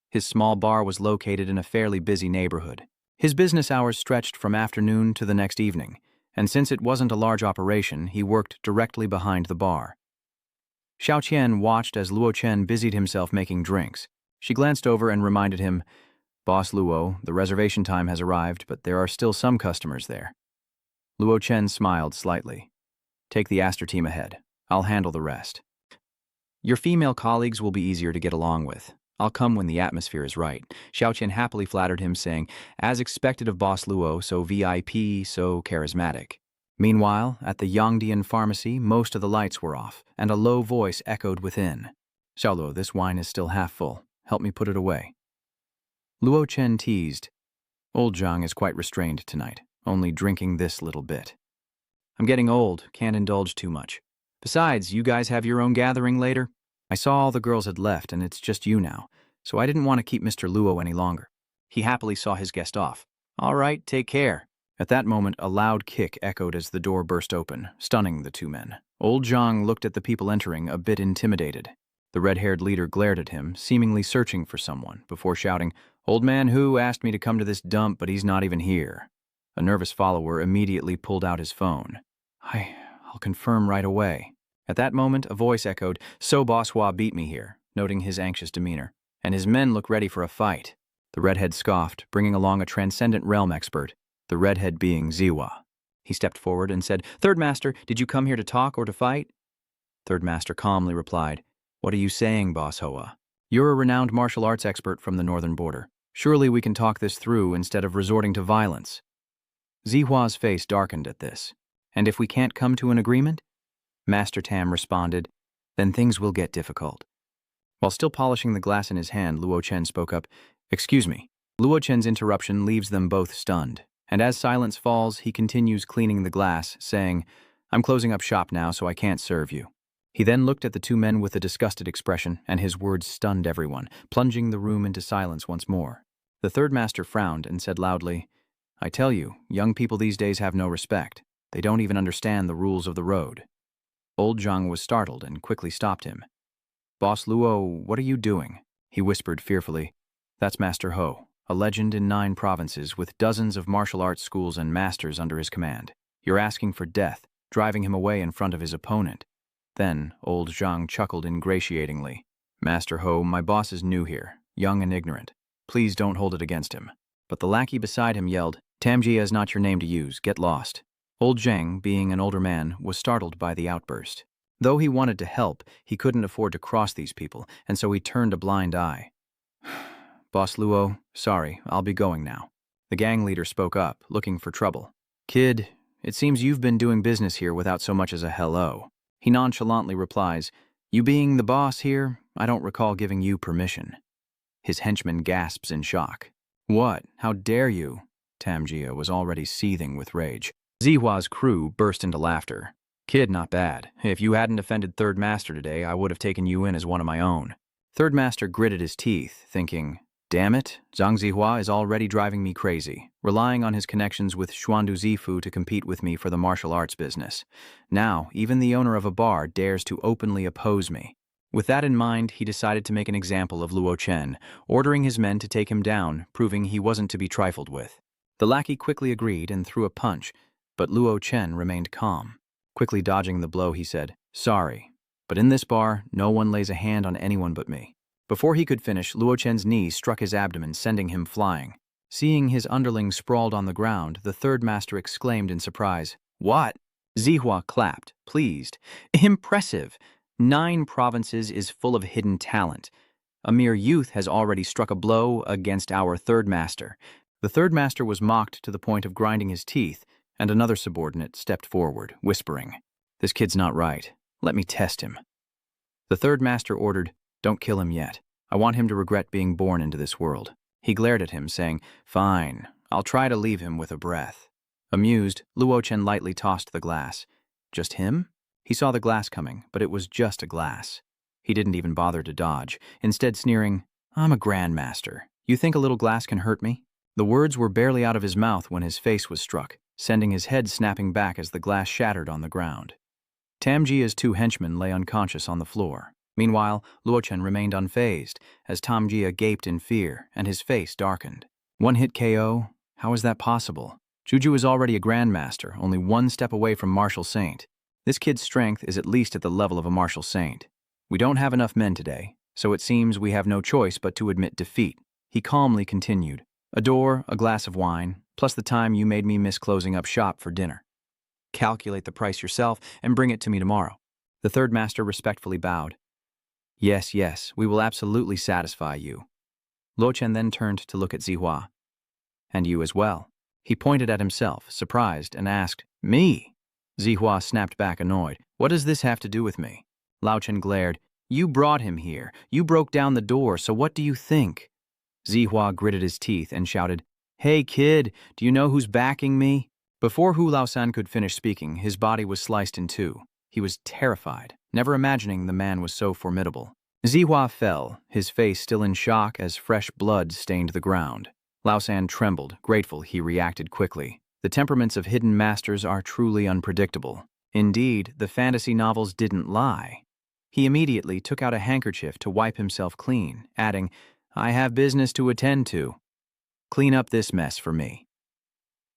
His small bar was located in a fairly busy neighborhood. His business hours stretched from afternoon to the next evening, and since it wasn't a large operation, he worked directly behind the bar. Xiao Qian watched as Luo Chen busied himself making drinks. She glanced over and reminded him, "Boss Luo, the reservation time has arrived, but there are still some customers there." Luo Chen smiled slightly. "Take the Aster team ahead. I'll handle the rest. Your female colleagues will be easier to get along with. I'll come when the atmosphere is right." Xiao Qian happily flattered him, saying, "As expected of Boss Luo, so VIP, so charismatic." Meanwhile, at the Yongdian pharmacy, most of the lights were off, and a low voice echoed within. "Xiaoluo, this wine is still half full. Help me put it away." Luo Chen teased, "Old Zhang is quite restrained tonight, only drinking this little bit. I'm getting old, can't indulge too much. Besides, you guys have your own gathering later. I saw all the girls had left, and it's just you now, so I didn't want to keep Mr. Luo any longer." He happily saw his guest off. "All right, take care." At that moment, a loud kick echoed as the door burst open, stunning the two men. Old Zhang looked at the people entering, a bit intimidated. The red-haired leader glared at him, seemingly searching for someone, before shouting, "Old man who asked me to come to this dump, but he's not even here." A nervous follower immediately pulled out his phone. I'll confirm right away." At that moment, a voice echoed, "So Boss Hua beat me here," noting his anxious demeanor. "And his men look ready for a fight." The redhead scoffed, bringing along a transcendent realm expert, the redhead being Ziwa. He stepped forward and said, "Third Master, did you come here to talk or to fight?" Third Master calmly replied, "What are you saying, Boss Hoa? You're a renowned martial arts expert from the northern border. Surely we can talk this through instead of resorting to violence." Zihua's face darkened at this. "And if we can't come to an agreement?" Master Tam responded, "Then things will get difficult." While still polishing the glass in his hand, Luo Chen spoke up, "Excuse me." Luo Chen's interruption leaves them both stunned, and as silence falls, he continues cleaning the glass, saying, "I'm closing up shop now, so I can't serve you." He then looked at the two men with a disgusted expression, and his words stunned everyone, plunging the room into silence once more. The third master frowned and said loudly, "I tell you, young people these days have no respect. They don't even understand the rules of the road." Old Zhang was startled and quickly stopped him. "Boss Luo, what are you doing?" He whispered fearfully. "That's Master Ho, a legend in 9 provinces with dozens of martial arts schools and masters under his command. You're asking for death, driving him away in front of his opponent." Then old Zhang chuckled ingratiatingly. "Master Ho, my boss is new here, young and ignorant. Please don't hold it against him." But the lackey beside him yelled, "Tamjia is not your name to use, get lost." Old Zhang, being an older man, was startled by the outburst. Though he wanted to help, he couldn't afford to cross these people, and so he turned a blind eye. "Boss Luo, sorry, I'll be going now." The gang leader spoke up, looking for trouble. "Kid, it seems you've been doing business here without so much as a hello." He nonchalantly replies, "You being the boss here, I don't recall giving you permission." His henchman gasps in shock. "What? How dare you?" Tamjia was already seething with rage. Zihua's crew burst into laughter. "Kid, not bad. If you hadn't offended Third Master today, I would have taken you in as one of my own." Third Master gritted his teeth, thinking, "Damn it, Zhang Zihua is already driving me crazy, relying on his connections with Xuandu Zifu to compete with me for the martial arts business. Now, even the owner of a bar dares to openly oppose me." With that in mind, he decided to make an example of Luo Chen, ordering his men to take him down, proving he wasn't to be trifled with. The lackey quickly agreed and threw a punch, but Luo Chen remained calm. Quickly dodging the blow, he said, "Sorry, but in this bar, no one lays a hand on anyone but me." Before he could finish, Luo Chen's knee struck his abdomen, sending him flying. Seeing his underling sprawled on the ground, the third master exclaimed in surprise, "What?" Zihua clapped, pleased. "Impressive! 9 provinces is full of hidden talent. A mere youth has already struck a blow against our third master." The third master was mocked to the point of grinding his teeth, and another subordinate stepped forward, whispering, "This kid's not right. Let me test him." The third master ordered, "Don't kill him yet. I want him to regret being born into this world." He glared at him, saying, "Fine, I'll try to leave him with a breath." Amused, Luo Chen lightly tossed the glass. Just him? He saw the glass coming, but it was just a glass. He didn't even bother to dodge, instead sneering, "I'm a grandmaster. You think a little glass can hurt me?" The words were barely out of his mouth when his face was struck, sending his head snapping back as the glass shattered on the ground. Tamjia's 2 henchmen lay unconscious on the floor. Meanwhile, Luo Chen remained unfazed, as Tamjia gaped in fear, and his face darkened. One-hit KO? How is that possible? Juju is already a grandmaster, only 1 step away from martial saint. This kid's strength is at least at the level of a martial saint. We don't have enough men today, so it seems we have no choice but to admit defeat. He calmly continued, "A door, a glass of wine, plus the time you made me miss closing up shop for dinner. Calculate the price yourself and bring it to me tomorrow." The third master respectfully bowed. Yes, we will absolutely satisfy you." Luo Chen then turned to look at Zihua. "And you as well." He pointed at himself, surprised, and asked, "Me?" Zihua snapped back, annoyed. "What does this have to do with me?" Lao Chen glared, "You brought him here. You broke down the door, so what do you think?" Zihua gritted his teeth and shouted, "Hey kid, do you know who's backing me?" Before Hu Laosan could finish speaking, his body was sliced in 2. He was terrified, never imagining the man was so formidable. Zihua fell, his face still in shock as fresh blood stained the ground. Laosan trembled, grateful he reacted quickly. The temperaments of hidden masters are truly unpredictable. Indeed, the fantasy novels didn't lie. He immediately took out a handkerchief to wipe himself clean, adding, "I have business to attend to. Clean up this mess for me."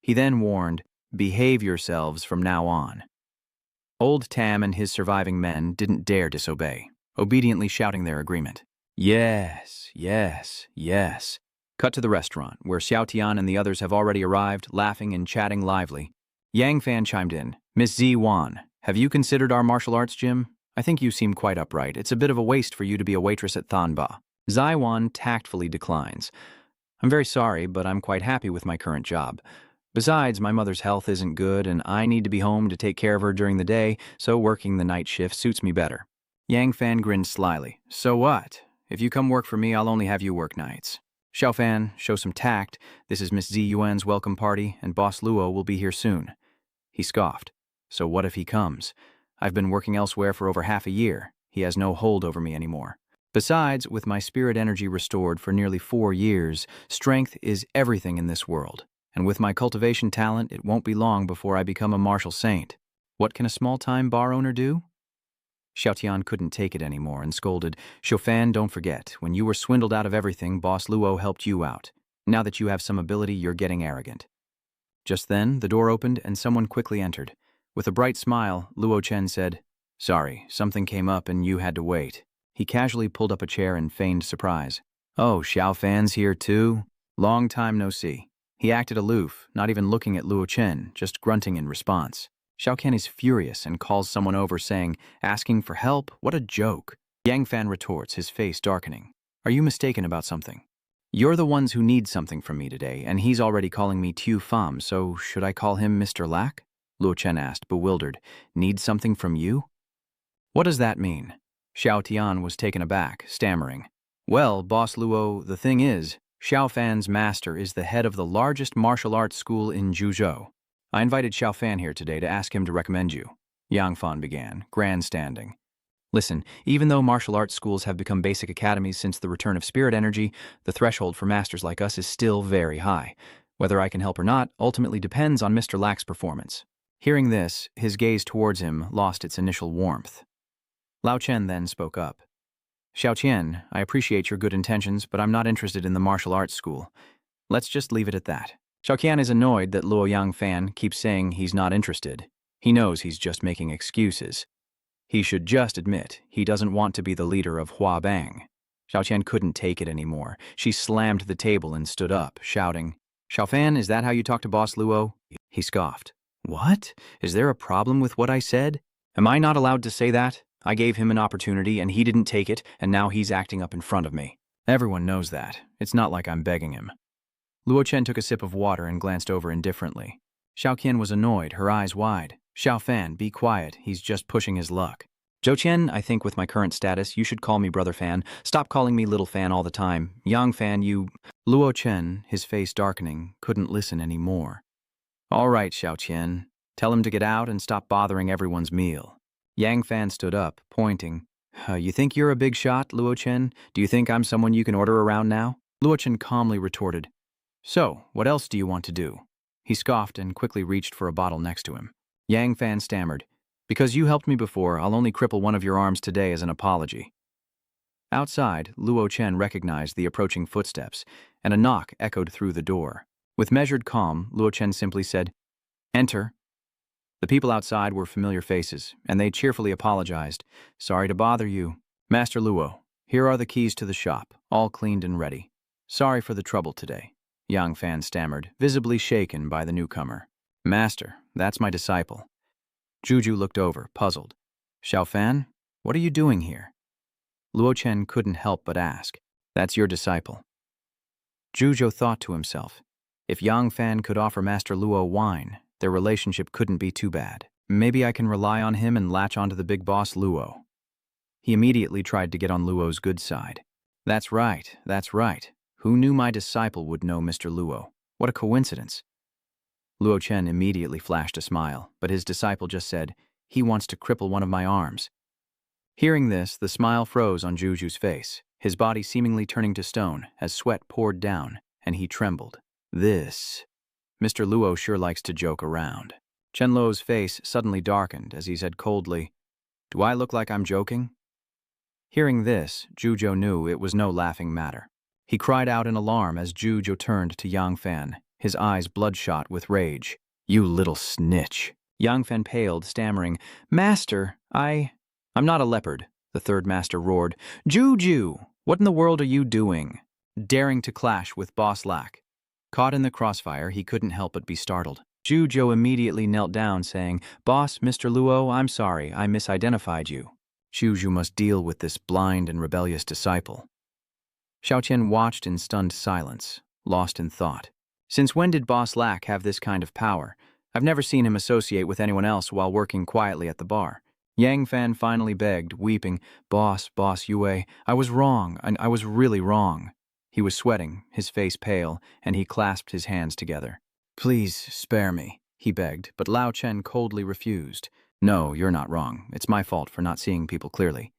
He then warned, "Behave yourselves from now on." Old Tam and his surviving men didn't dare disobey, obediently shouting their agreement. Yes, yes, yes. Cut to the restaurant, where Xiao Tian and the others have already arrived, laughing and chatting lively. Yang Fan chimed in. "Miss Zi Wan, have you considered our martial arts gym? I think you seem quite upright. It's a bit of a waste for you to be a waitress at Thanba." Zai Wan tactfully declines. "I'm very sorry, but I'm quite happy with my current job. Besides, my mother's health isn't good, and I need to be home to take care of her during the day, so working the night shift suits me better." Yang Fan grinned slyly. "So what? If you come work for me, I'll only have you work nights." "Xiao Fan, show some tact. This is Miss Zi Yuan's welcome party, and Boss Luo will be here soon." He scoffed. "So what if he comes? I've been working elsewhere for over half a year. He has no hold over me anymore. Besides, with my spirit energy restored for nearly 4 years, strength is everything in this world. And with my cultivation talent, it won't be long before I become a martial saint. What can a small-time bar owner do?" Xiao Tian couldn't take it anymore and scolded, "Shofan, don't forget, when you were swindled out of everything, Boss Luo helped you out. Now that you have some ability, you're getting arrogant." Just then, the door opened and someone quickly entered. With a bright smile, Luo Chen said, "Sorry, something came up and you had to wait." He casually pulled up a chair and feigned surprise. "Oh, Xiao Fan's here too? Long time no see." He acted aloof, not even looking at Luo Chen, just grunting in response. Xiao Qian is furious and calls someone over saying, "Asking for help? What a joke." Yang Fan retorts, his face darkening. "Are you mistaken about something? You're the ones who need something from me today, and he's already calling me Tu Fam, so should I call him Mr. Lack?" Luo Chen asked, bewildered. "Need something from you? What does that mean?" Xiao Tian was taken aback, stammering. "Well, Boss Luo, the thing is, Xiao Fan's master is the head of the largest martial arts school in Zhuzhou. I invited Xiao Fan here today to ask him to recommend you." Yang Fan began, grandstanding. "Listen, even though martial arts schools have become basic academies since the return of spirit energy, the threshold for masters like us is still very high. Whether I can help or not ultimately depends on Mr. Lack's performance." Hearing this, his gaze towards him lost its initial warmth. Lao Chen then spoke up. "Xiao Qian, I appreciate your good intentions, but I'm not interested in the martial arts school. Let's just leave it at that." Xiao Qian is annoyed that Luo Yang Fan keeps saying he's not interested. He knows he's just making excuses. He should just admit he doesn't want to be the leader of Hua Bang. Xiao Qian couldn't take it anymore. She slammed the table and stood up, shouting, "Xiao Fan, is that how you talk to Boss Luo?" He scoffed. "What? Is there a problem with what I said? Am I not allowed to say that? I gave him an opportunity and he didn't take it, and now he's acting up in front of me. Everyone knows that. It's not like I'm begging him." Luo Chen took a sip of water and glanced over indifferently. Xiao Qian was annoyed, her eyes wide. "Xiao Fan, be quiet. He's just pushing his luck." "Zhou Qian, I think with my current status, you should call me Brother Fan. Stop calling me Little Fan all the time. Yang Fan, you—" Luo Chen, his face darkening, couldn't listen anymore. "All right, Xiao Qian. Tell him to get out and stop bothering everyone's meal." Yang Fan stood up, pointing. You think you're a big shot, Luo Chen? Do you think I'm someone you can order around now?" Luo Chen calmly retorted, "So, what else do you want to do?" He scoffed and quickly reached for a bottle next to him. Yang Fan stammered, "Because you helped me before, I'll only cripple one of your arms today as an apology." Outside, Luo Chen recognized the approaching footsteps, and a knock echoed through the door. With measured calm, Luo Chen simply said, "Enter." The people outside were familiar faces, and they cheerfully apologized. "Sorry to bother you. Master Luo, here are the keys to the shop, all cleaned and ready. Sorry for the trouble today." Yang Fan stammered, visibly shaken by the newcomer. "Master, that's my disciple." Juju looked over, puzzled. "Xiao Fan, what are you doing here?" Luo Chen couldn't help but ask. "That's your disciple." Juju thought to himself, if Yang Fan could offer Master Luo wine, their relationship couldn't be too bad. Maybe I can rely on him and latch onto the big boss Luo. He immediately tried to get on Luo's good side. That's right. Who knew my disciple would know Mr. Luo? What a coincidence." Luo Chen immediately flashed a smile, but his disciple just said, "He wants to cripple one of my arms." Hearing this, the smile froze on Juju's face, his body seemingly turning to stone as sweat poured down, and he trembled. This Mr. Luo sure likes to joke around. Chen Luo's face suddenly darkened as he said coldly, "Do I look like I'm joking?" Hearing this, Zhujo knew it was no laughing matter. He cried out in alarm as Zhujo turned to Yang Fan, his eyes bloodshot with rage. "You little snitch." Yang Fan paled, stammering, "Master, I'm not a leopard," the third master roared. "Zhuju, what in the world are you doing?" Daring to clash with Boss Lack. Caught in the crossfire, he couldn't help but be startled. Zhujo immediately knelt down, saying, "Boss, Mr. Luo, I'm sorry, I misidentified you." Zhuju must deal with this blind and rebellious disciple. Xiaoqian watched in stunned silence, lost in thought. Since when did Boss Lack have this kind of power? I've never seen him associate with anyone else while working quietly at the bar. Yang Fan finally begged, weeping, Boss Yue, I was wrong, and I was really wrong." He was sweating, his face pale, and he clasped his hands together. "Please spare me," he begged, but Lao Chen coldly refused. "No, you're not wrong. It's my fault for not seeing people clearly."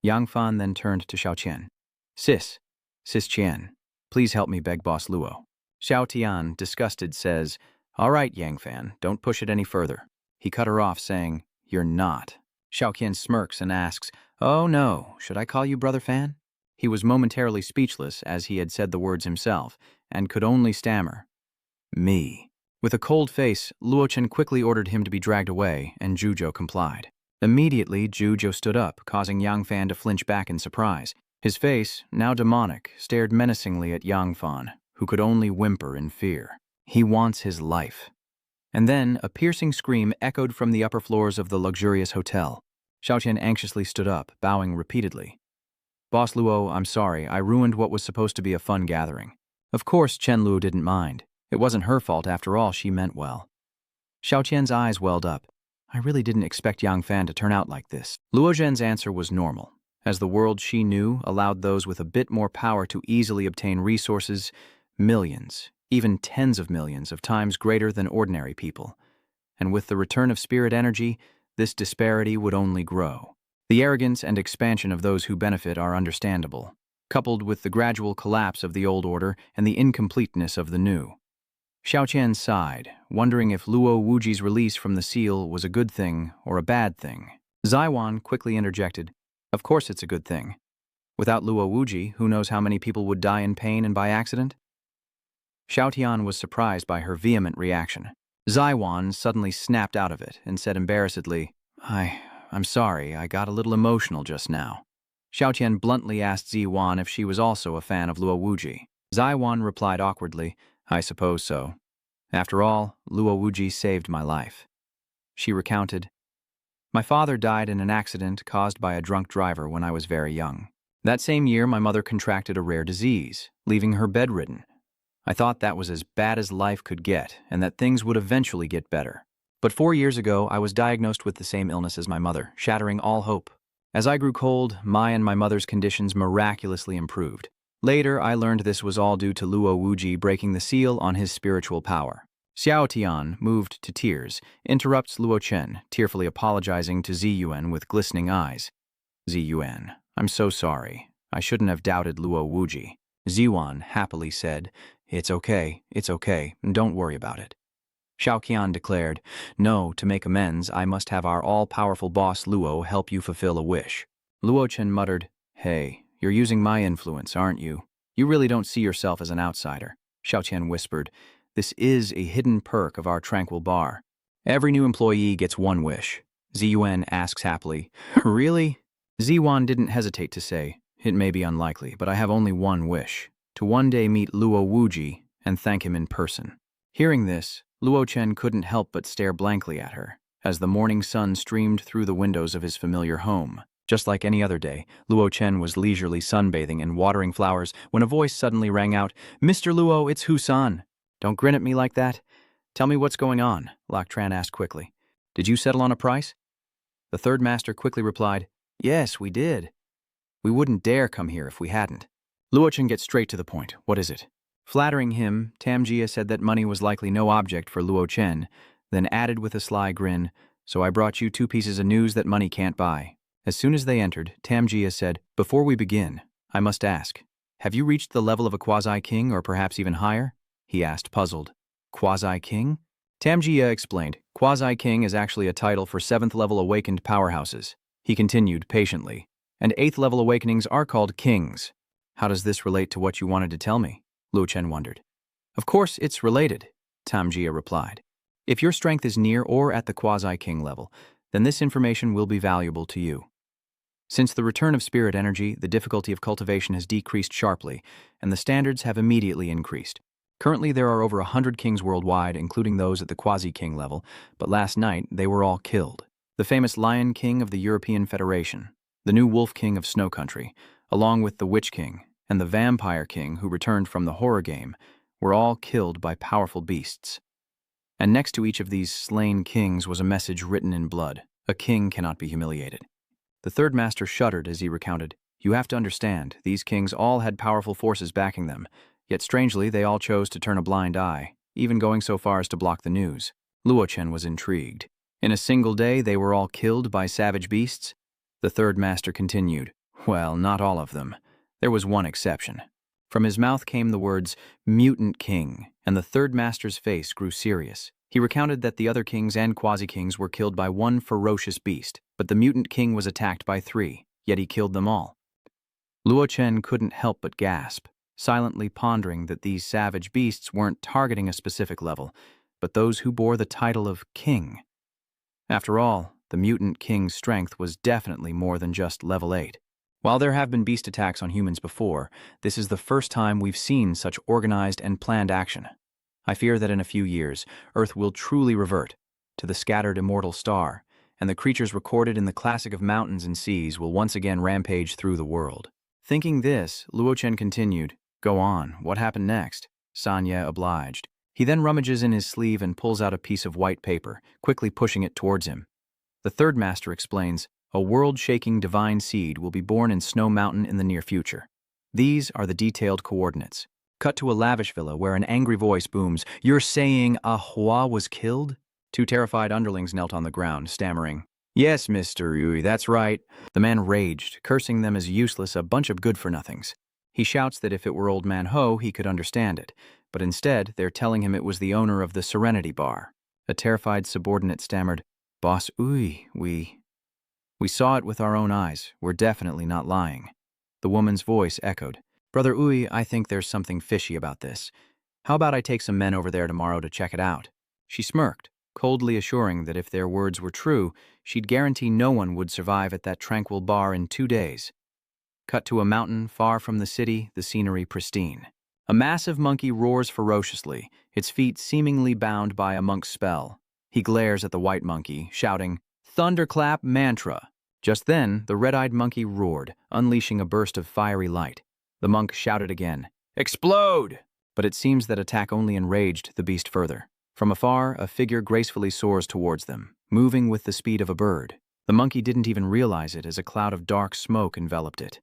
Yang Fan then turned to Xiaoqian. Sis Qian, please help me beg Boss Luo." Xiao Tian, disgusted, says, "All right, Yang Fan, don't push it any further." He cut her off, saying, "You're not." Xiaoqian smirks and asks, "Oh no, should I call you Brother Fan?" He was momentarily speechless as he had said the words himself, and could only stammer, "Me." With a cold face, Luochen quickly ordered him to be dragged away, and Zhujo complied. Immediately, Zhujo stood up, causing Yang Fan to flinch back in surprise. His face, now demonic, stared menacingly at Yang Fan, who could only whimper in fear. "He wants his life." And then a piercing scream echoed from the upper floors of the luxurious hotel. Xiaoqian anxiously stood up, bowing repeatedly. "Boss Luo, I'm sorry, I ruined what was supposed to be a fun gathering." Of course, Chen Luo didn't mind. It wasn't her fault after all, she meant well. Xiaoqian's eyes welled up. I really didn't expect Yang Fan to turn out like this. Luo Zhen's answer was normal, as the world she knew allowed those with a bit more power to easily obtain resources, millions, even tens of millions of times greater than ordinary people. And with the return of spirit energy, this disparity would only grow. The arrogance and expansion of those who benefit are understandable, coupled with the gradual collapse of the old order and the incompleteness of the new. Xiaoqian sighed, wondering if Luo Wuji's release from the seal was a good thing or a bad thing. Zaiwan quickly interjected, "Of course it's a good thing. Without Luo Wuji, who knows how many people would die in pain and by accident?" Xiaotian was surprised by her vehement reaction. Zaiwan suddenly snapped out of it and said embarrassedly, I'm sorry, I got a little emotional just now." Xiaotian bluntly asked Ziwan if she was also a fan of Luo Wuji. Zaiwan replied awkwardly, "I suppose so. After all, Luo Wuji saved my life." She recounted, "My father died in an accident caused by a drunk driver when I was very young. That same year, my mother contracted a rare disease, leaving her bedridden. I thought that was as bad as life could get and that things would eventually get better. But 4 years ago, I was diagnosed with the same illness as my mother, shattering all hope. As I grew cold, my and my mother's conditions miraculously improved. Later, I learned this was all due to Luo Wuji breaking the seal on his spiritual power." Xiao Tian, moved to tears, interrupts Luo Chen, tearfully apologizing to Ziyuan with glistening eyes. "Ziyuan, I'm so sorry. I shouldn't have doubted Luo Wuji." Ziyuan happily said, it's okay, don't worry about it." Xiaoqian declared, "No, to make amends, I must have our all-powerful boss Luo help you fulfill a wish." Luo Chen muttered, "Hey, you're using my influence, aren't you? You really don't see yourself as an outsider." Xiaoqian whispered, "This is a hidden perk of our tranquil bar. Every new employee gets one wish." Ziyuan asks happily, "Really?" Ziwan didn't hesitate to say, "It may be unlikely, but I have only one wish, to one day meet Luo Wuji and thank him in person." Hearing this, Luo Chen couldn't help but stare blankly at her, as the morning sun streamed through the windows of his familiar home. Just like any other day, Luo Chen was leisurely sunbathing and watering flowers when a voice suddenly rang out, "Mr. Luo, it's Husan." "Don't grin at me like that. Tell me what's going on," Lak Tran asked quickly. "Did you settle on a price?" The third master quickly replied, "Yes, we did. We wouldn't dare come here if we hadn't." Luo Chen gets straight to the point. "What is it?" Flattering him, Tamjia said that money was likely no object for Luo Chen, then added with a sly grin, "So I brought you 2 pieces of news that money can't buy." As soon as they entered, Tamjia said, "Before we begin, I must ask, have you reached the level of a quasi-king or perhaps even higher?" He asked, puzzled. Quasi-king? Tamjia explained, Quasi-king is actually a title for 7th-level awakened powerhouses. He continued patiently, and 8th-level awakenings are called kings. How does this relate to what you wanted to tell me? Luo Chen wondered. Of course it's related, Tamjia replied. If your strength is near or at the quasi-king level, then this information will be valuable to you. Since the return of spirit energy, the difficulty of cultivation has decreased sharply, and the standards have immediately increased. Currently, there are over 100 kings worldwide, including those at the quasi-king level, but last night they were all killed. The famous Lion King of the European Federation, the new Wolf King of Snow Country, along with the Witch King, and the Vampire King who returned from the horror game, were all killed by powerful beasts. And next to each of these slain kings was a message written in blood. A king cannot be humiliated. The third master shuddered as he recounted, You have to understand, these kings all had powerful forces backing them, yet strangely they all chose to turn a blind eye, even going so far as to block the news. Luo Chen was intrigued. In a single day they were all killed by savage beasts? The third master continued, Well, not all of them. There was one exception. From his mouth came the words, Mutant King, and the third master's face grew serious. He recounted that the other kings and quasi-kings were killed by one ferocious beast, but the mutant king was attacked by 3, yet he killed them all. Luo Chen couldn't help but gasp, silently pondering that these savage beasts weren't targeting a specific level, but those who bore the title of king. After all, the mutant king's strength was definitely more than just level 8. While there have been beast attacks on humans before, this is the first time we've seen such organized and planned action. I fear that in a few years, Earth will truly revert to the scattered immortal star, and the creatures recorded in the classic of mountains and seas will once again rampage through the world. Thinking this, Luo Chen continued, Go on, what happened next? Sanya obliged. He then rummages in his sleeve and pulls out a piece of white paper, quickly pushing it towards him. The third master explains, A world-shaking divine seed will be born in Snow Mountain in the near future. These are the detailed coordinates. Cut to a lavish villa where an angry voice booms, You're saying Ahua was killed? 2 terrified underlings knelt on the ground, stammering, Yes, Mr. Yui, that's right. The man raged, cursing them as useless, a bunch of good-for-nothings. He shouts that if it were Old Man Ho, he could understand it, but instead they're telling him it was the owner of the Serenity Bar. A terrified subordinate stammered, Boss Ui, we saw it with our own eyes. We're definitely not lying. The woman's voice echoed, Brother Ui, I think there's something fishy about this. How about I take some men over there tomorrow to check it out? She smirked, coldly assuring that if their words were true, she'd guarantee no one would survive at that tranquil bar in 2 days. Cut to a mountain far from the city, the scenery pristine. A massive monkey roars ferociously, its feet seemingly bound by a monk's spell. He glares at the white monkey, shouting, Thunderclap Mantra. Just then, the red-eyed monkey roared, unleashing a burst of fiery light. The monk shouted again, Explode! But it seems that attack only enraged the beast further. From afar, a figure gracefully soars towards them, moving with the speed of a bird. The monkey didn't even realize it as a cloud of dark smoke enveloped it.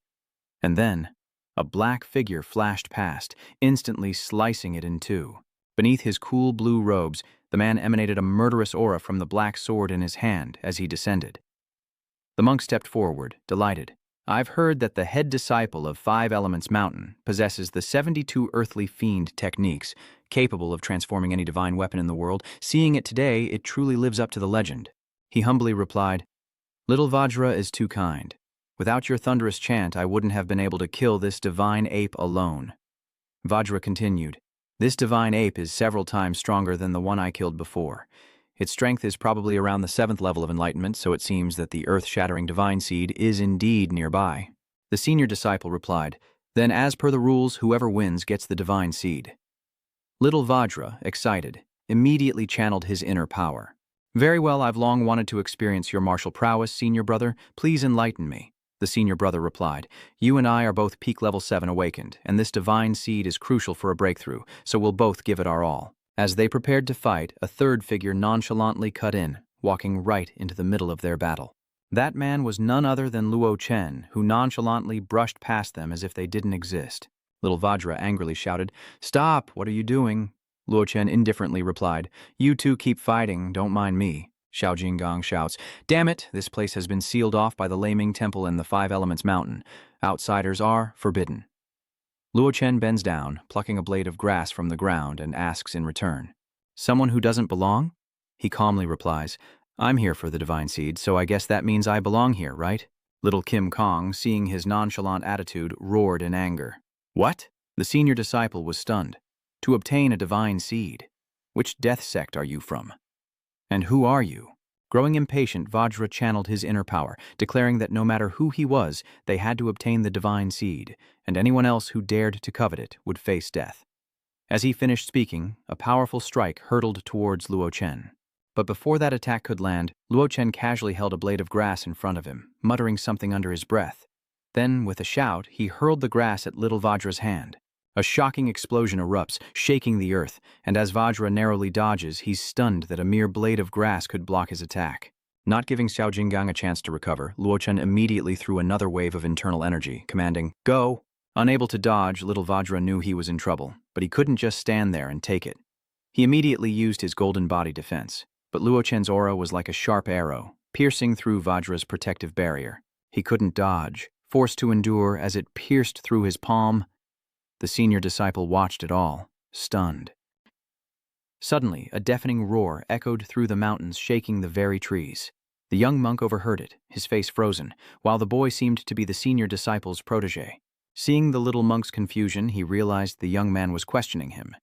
And then, a black figure flashed past, instantly slicing it in 2. Beneath his cool blue robes, the man emanated a murderous aura from the black sword in his hand as he descended. The monk stepped forward, delighted. I've heard that the head disciple of 5 Elements Mountain possesses the 72 earthly fiend techniques, capable of transforming any divine weapon in the world. Seeing it today, it truly lives up to the legend. He humbly replied, Little Vajra is too kind. Without your thunderous chant, I wouldn't have been able to kill this divine ape alone. Vajra continued, This divine ape is several times stronger than the one I killed before. Its strength is probably around the 7th level of enlightenment, so it seems that the earth-shattering divine seed is indeed nearby. The senior disciple replied, Then as per the rules, whoever wins gets the divine seed. Little Vajra, excited, immediately channeled his inner power. Very well, I've long wanted to experience your martial prowess, senior brother. Please enlighten me. The senior brother replied, You and I are both peak level 7 awakened, and this divine seed is crucial for a breakthrough, so we'll both give it our all. As they prepared to fight, a third figure nonchalantly cut in, walking right into the middle of their battle. That man was none other than Luo Chen, who nonchalantly brushed past them as if they didn't exist. Little Vajra angrily shouted, Stop, what are you doing? Luo Chen indifferently replied, You two keep fighting, don't mind me. Xiao Jinggong shouts, Damn it, this place has been sealed off by the Laming Temple and the 5 Elements Mountain. Outsiders are forbidden. Luo Chen bends down, plucking a blade of grass from the ground, and asks in return, Someone who doesn't belong? He calmly replies, I'm here for the divine seed, so I guess that means I belong here, right? Little Kim Kong, seeing his nonchalant attitude, roared in anger. What? The senior disciple was stunned. To obtain a divine seed. Which death sect are you from? And who are you? Growing impatient, Vajra channeled his inner power, declaring that no matter who he was, they had to obtain the divine seed, and anyone else who dared to covet it would face death. As he finished speaking, a powerful strike hurtled towards Luo Chen. But before that attack could land, Luo Chen casually held a blade of grass in front of him, muttering something under his breath. Then, with a shout, he hurled the grass at little Vajra's hand. A shocking explosion erupts, shaking the earth, and as Vajra narrowly dodges, he's stunned that a mere blade of grass could block his attack. Not giving Xiao Jinggang a chance to recover, Luo Chen immediately threw another wave of internal energy, commanding, Go! Unable to dodge, little Vajra knew he was in trouble, but he couldn't just stand there and take it. He immediately used his golden body defense, but Luo Chen's aura was like a sharp arrow, piercing through Vajra's protective barrier. He couldn't dodge, forced to endure as it pierced through his palm. The senior disciple watched it all, stunned. Suddenly, a deafening roar echoed through the mountains, shaking the very trees. The young monk overheard it, his face frozen, while the boy seemed to be the senior disciple's protege. Seeing the little monk's confusion, he realized the young man was questioning him.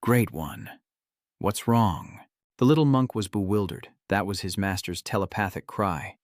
Great One, what's wrong? The little monk was bewildered. That was his master's telepathic cry.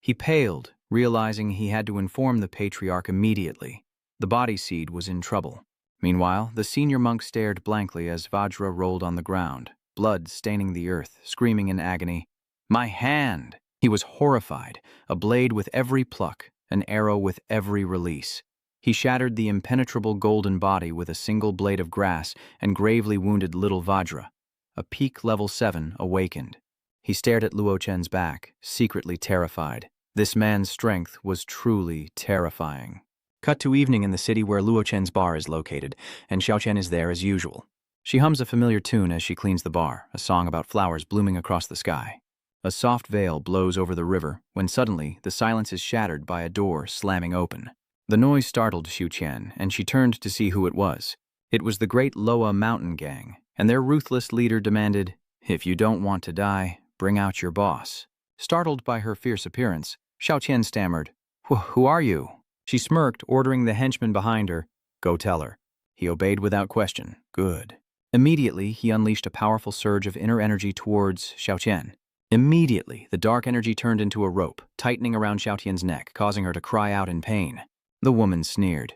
He paled, realizing he had to inform the patriarch immediately. The body seed was in trouble. Meanwhile, the senior monk stared blankly as Vajra rolled on the ground, blood staining the earth, screaming in agony. My hand! He was horrified, a blade with every pluck, an arrow with every release. He shattered the impenetrable golden body with a single blade of grass and gravely wounded little Vajra. A peak level 7 awakened. He stared at Luo Chen's back, secretly terrified. This man's strength was truly terrifying. Cut to evening in the city where Luo Chen's bar is located, and Xiao Chen is there as usual. She hums a familiar tune as she cleans the bar, a song about flowers blooming across the sky. A soft veil blows over the river, when suddenly the silence is shattered by a door slamming open. The noise startled Xiu Qian, and she turned to see who it was. It was the great Loa mountain gang, and their ruthless leader demanded, If you don't want to die, bring out your boss. Startled by her fierce appearance, Xiao Qian stammered, Who are you? She smirked, ordering the henchman behind her, Go tell her. He obeyed without question. Good. Immediately, he unleashed a powerful surge of inner energy towards Xiao Qian. Immediately, the dark energy turned into a rope, tightening around Xiao Qian's neck, causing her to cry out in pain. The woman sneered.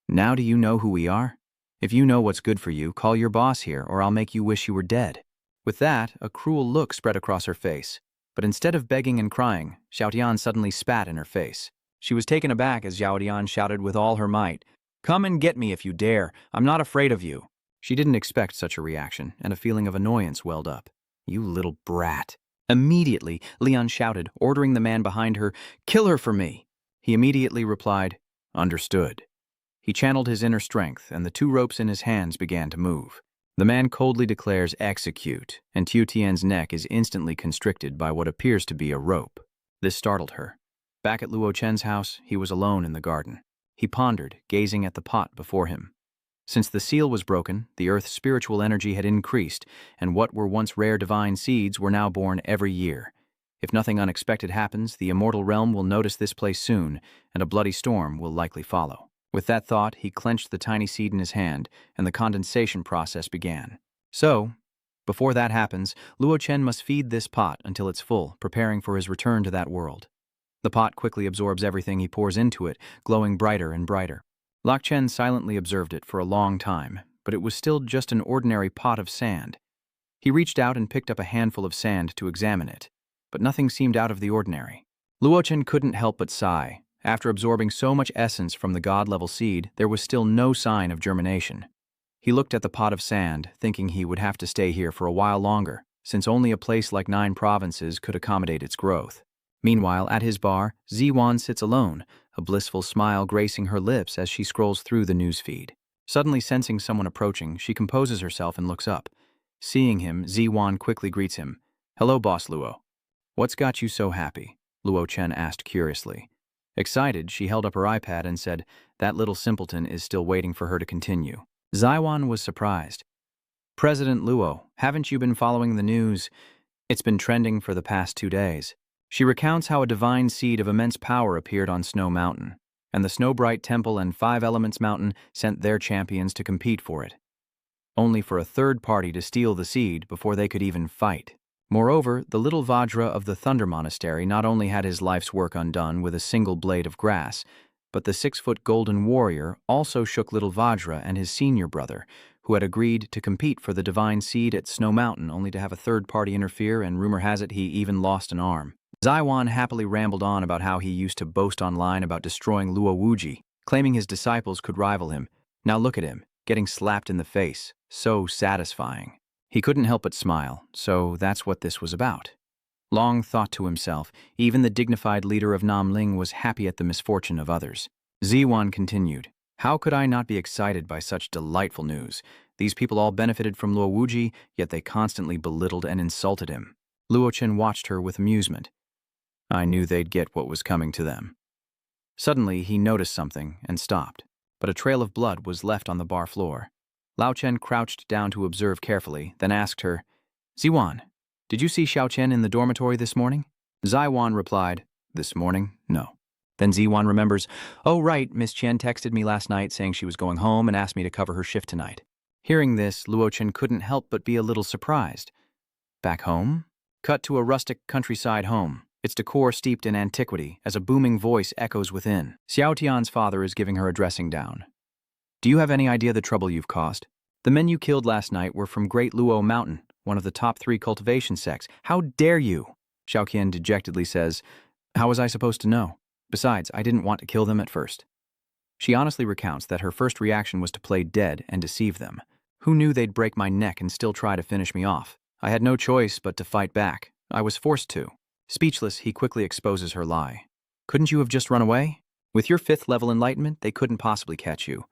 Now do you know who we are? If you know what's good for you, call your boss here, or I'll make you wish you were dead. With that, a cruel look spread across her face. But instead of begging and crying, Xiao Tian suddenly spat in her face. She was taken aback as Xiao Tian shouted with all her might, Come and get me if you dare. I'm not afraid of you. She didn't expect such a reaction, and a feeling of annoyance welled up. You little brat. Immediately, Leon shouted, ordering the man behind her, Kill her for me. He immediately replied, Understood. He channeled his inner strength, and the two ropes in his hands began to move. The man coldly declares execute, and Tiu Tian's neck is instantly constricted by what appears to be a rope. This startled her. Back at Luo Chen's house, he was alone in the garden. He pondered, gazing at the pot before him. Since the seal was broken, the earth's spiritual energy had increased, and what were once rare divine seeds were now born every year. If nothing unexpected happens, the immortal realm will notice this place soon, and a bloody storm will likely follow. With that thought, he clenched the tiny seed in his hand, and the condensation process began. So, before that happens, Luo Chen must feed this pot until it's full, preparing for his return to that world. The pot quickly absorbs everything he pours into it, glowing brighter and brighter. Lok Chen silently observed it for a long time, but it was still just an ordinary pot of sand. He reached out and picked up a handful of sand to examine it, but nothing seemed out of the ordinary. Luo Chen couldn't help but sigh. After absorbing so much essence from the god-level seed, there was still no sign of germination. He looked at the pot of sand, thinking he would have to stay here for a while longer, since only a place like 9 provinces could accommodate its growth. Meanwhile, at his bar, Ziwan sits alone, a blissful smile gracing her lips as she scrolls through the newsfeed. Suddenly sensing someone approaching, she composes herself and looks up. Seeing him, Ziwan quickly greets him. Hello, Boss Luo. What's got you so happy? Luo Chen asked curiously. Excited, she held up her iPad and said, that little simpleton is still waiting for her to continue. Ziwan was surprised. President Luo, haven't you been following the news? It's been trending for the past 2 days. She recounts how a divine seed of immense power appeared on Snow Mountain, and the Snowbright Temple and Five Elements Mountain sent their champions to compete for it, only for a third party to steal the seed before they could even fight. Moreover, the little Vajra of the Thunder Monastery not only had his life's work undone with a single blade of grass, but the 6-foot golden warrior also shook little Vajra and his senior brother, who had agreed to compete for the divine seed at Snow Mountain only to have a third party interfere, and rumor has it he even lost an arm. Zaiwan happily rambled on about how he used to boast online about destroying Luo Wuji, claiming his disciples could rival him. Now look at him, getting slapped in the face. So satisfying. He couldn't help but smile, so that's what this was about. Long thought to himself, even the dignified leader of Namling was happy at the misfortune of others. Ziwan continued, "How could I not be excited by such delightful news? These people all benefited from Luo Wuji, yet they constantly belittled and insulted him." Luo Chen watched her with amusement. I knew they'd get what was coming to them. Suddenly, he noticed something and stopped, but a trail of blood was left on the bar floor. Lao Chen crouched down to observe carefully, then asked her, "Ziwan, did you see Xiao Chen in the dormitory this morning?" Zaiwan replied, "This morning? No." Then Ziwan remembers, "Oh right, Miss Chen texted me last night saying she was going home and asked me to cover her shift tonight." Hearing this, Luo Chen couldn't help but be a little surprised. Back home? Cut to a rustic countryside home, its decor steeped in antiquity as a booming voice echoes within. Xiao Tian's father is giving her a dressing down. "Do you have any idea the trouble you've caused? The men you killed last night were from Great Luo Mountain, one of the top 3 cultivation sects. How dare you?" Xiao Qian dejectedly says, "How was I supposed to know? Besides, I didn't want to kill them at first." She honestly recounts that her first reaction was to play dead and deceive them. "Who knew they'd break my neck and still try to finish me off? I had no choice but to fight back. I was forced to." Speechless, he quickly exposes her lie. "Couldn't you have just run away? With your 5th level enlightenment, they couldn't possibly catch you."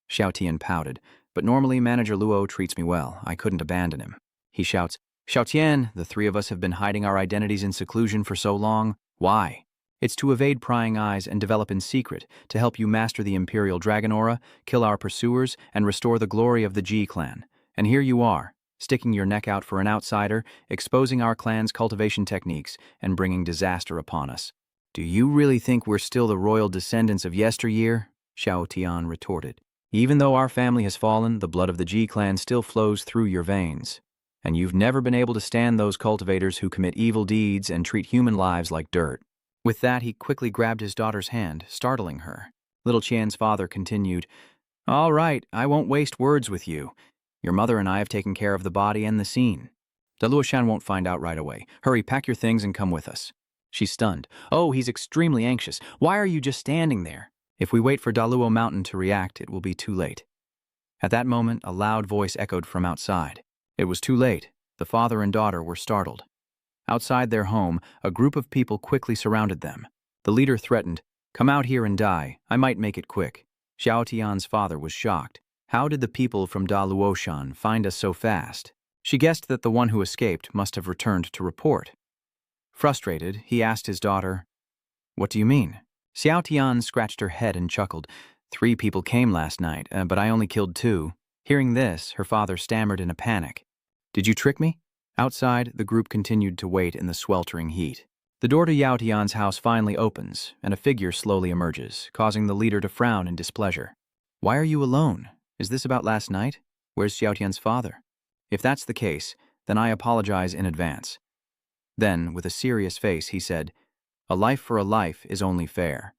Xiao Tian pouted, "But normally Manager Luo treats me well. I couldn't abandon him." He shouts, "Xiao Tian, the 3 of us have been hiding our identities in seclusion for so long. Why? It's to evade prying eyes and develop in secret, to help you master the Imperial Dragon Aura, kill our pursuers, and restore the glory of the Ji clan. And here you are, sticking your neck out for an outsider, exposing our clan's cultivation techniques, and bringing disaster upon us. Do you really think we're still the royal descendants of yesteryear?" Xiao Tian retorted. "Even though our family has fallen, the blood of the Ji clan still flows through your veins. And you've never been able to stand those cultivators who commit evil deeds and treat human lives like dirt." With that, he quickly grabbed his daughter's hand, startling her. Little Qian's father continued, "All right, I won't waste words with you. Your mother and I have taken care of the body and the scene. Daluoshan won't find out right away. Hurry, pack your things and come with us." She's stunned. "Oh, he's extremely anxious. Why are you just standing there? If we wait for Daluo Mountain to react, it will be too late." At that moment, a loud voice echoed from outside. It was too late. The father and daughter were startled. Outside their home, a group of people quickly surrounded them. The leader threatened, "Come out here and die. I might make it quick." Xiao Tian's father was shocked. How did the people from Daluoshan find us so fast? She guessed that the one who escaped must have returned to report. Frustrated, he asked his daughter, "What do you mean?" Xiao Tian scratched her head and chuckled. 3 people came last night, but I only killed 2. Hearing this, her father stammered in a panic. "Did you trick me?" Outside, the group continued to wait in the sweltering heat. The door to Yao Tian's house finally opens, and a figure slowly emerges, causing the leader to frown in displeasure. "Why are you alone? Is this about last night? Where's Xiao Tian's father?" "If that's the case, then I apologize in advance." Then, with a serious face, he said, "A life for a life is only fair.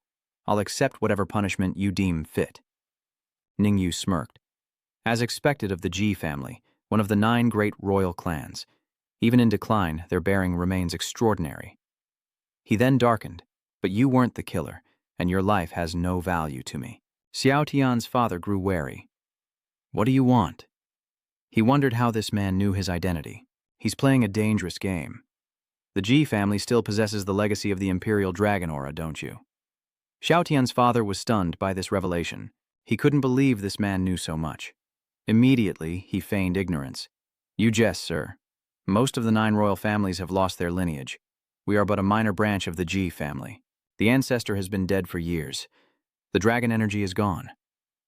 I'll accept whatever punishment you deem fit." Ningyu smirked. As expected of the Ji family, one of the 9 great royal clans, even in decline, their bearing remains extraordinary. He then darkened, "But you weren't the killer, and your life has no value to me." Xiao Tian's father grew wary. "What do you want?" He wondered how this man knew his identity. He's playing a dangerous game. The Ji family still possesses the legacy of the Imperial Dragon Aura, don't you? Xiao Tian's father was stunned by this revelation. He couldn't believe this man knew so much. Immediately, he feigned ignorance. "You jest, sir. Most of the 9 royal families have lost their lineage. We are but a minor branch of the Ji family. The ancestor has been dead for years. The dragon energy is gone."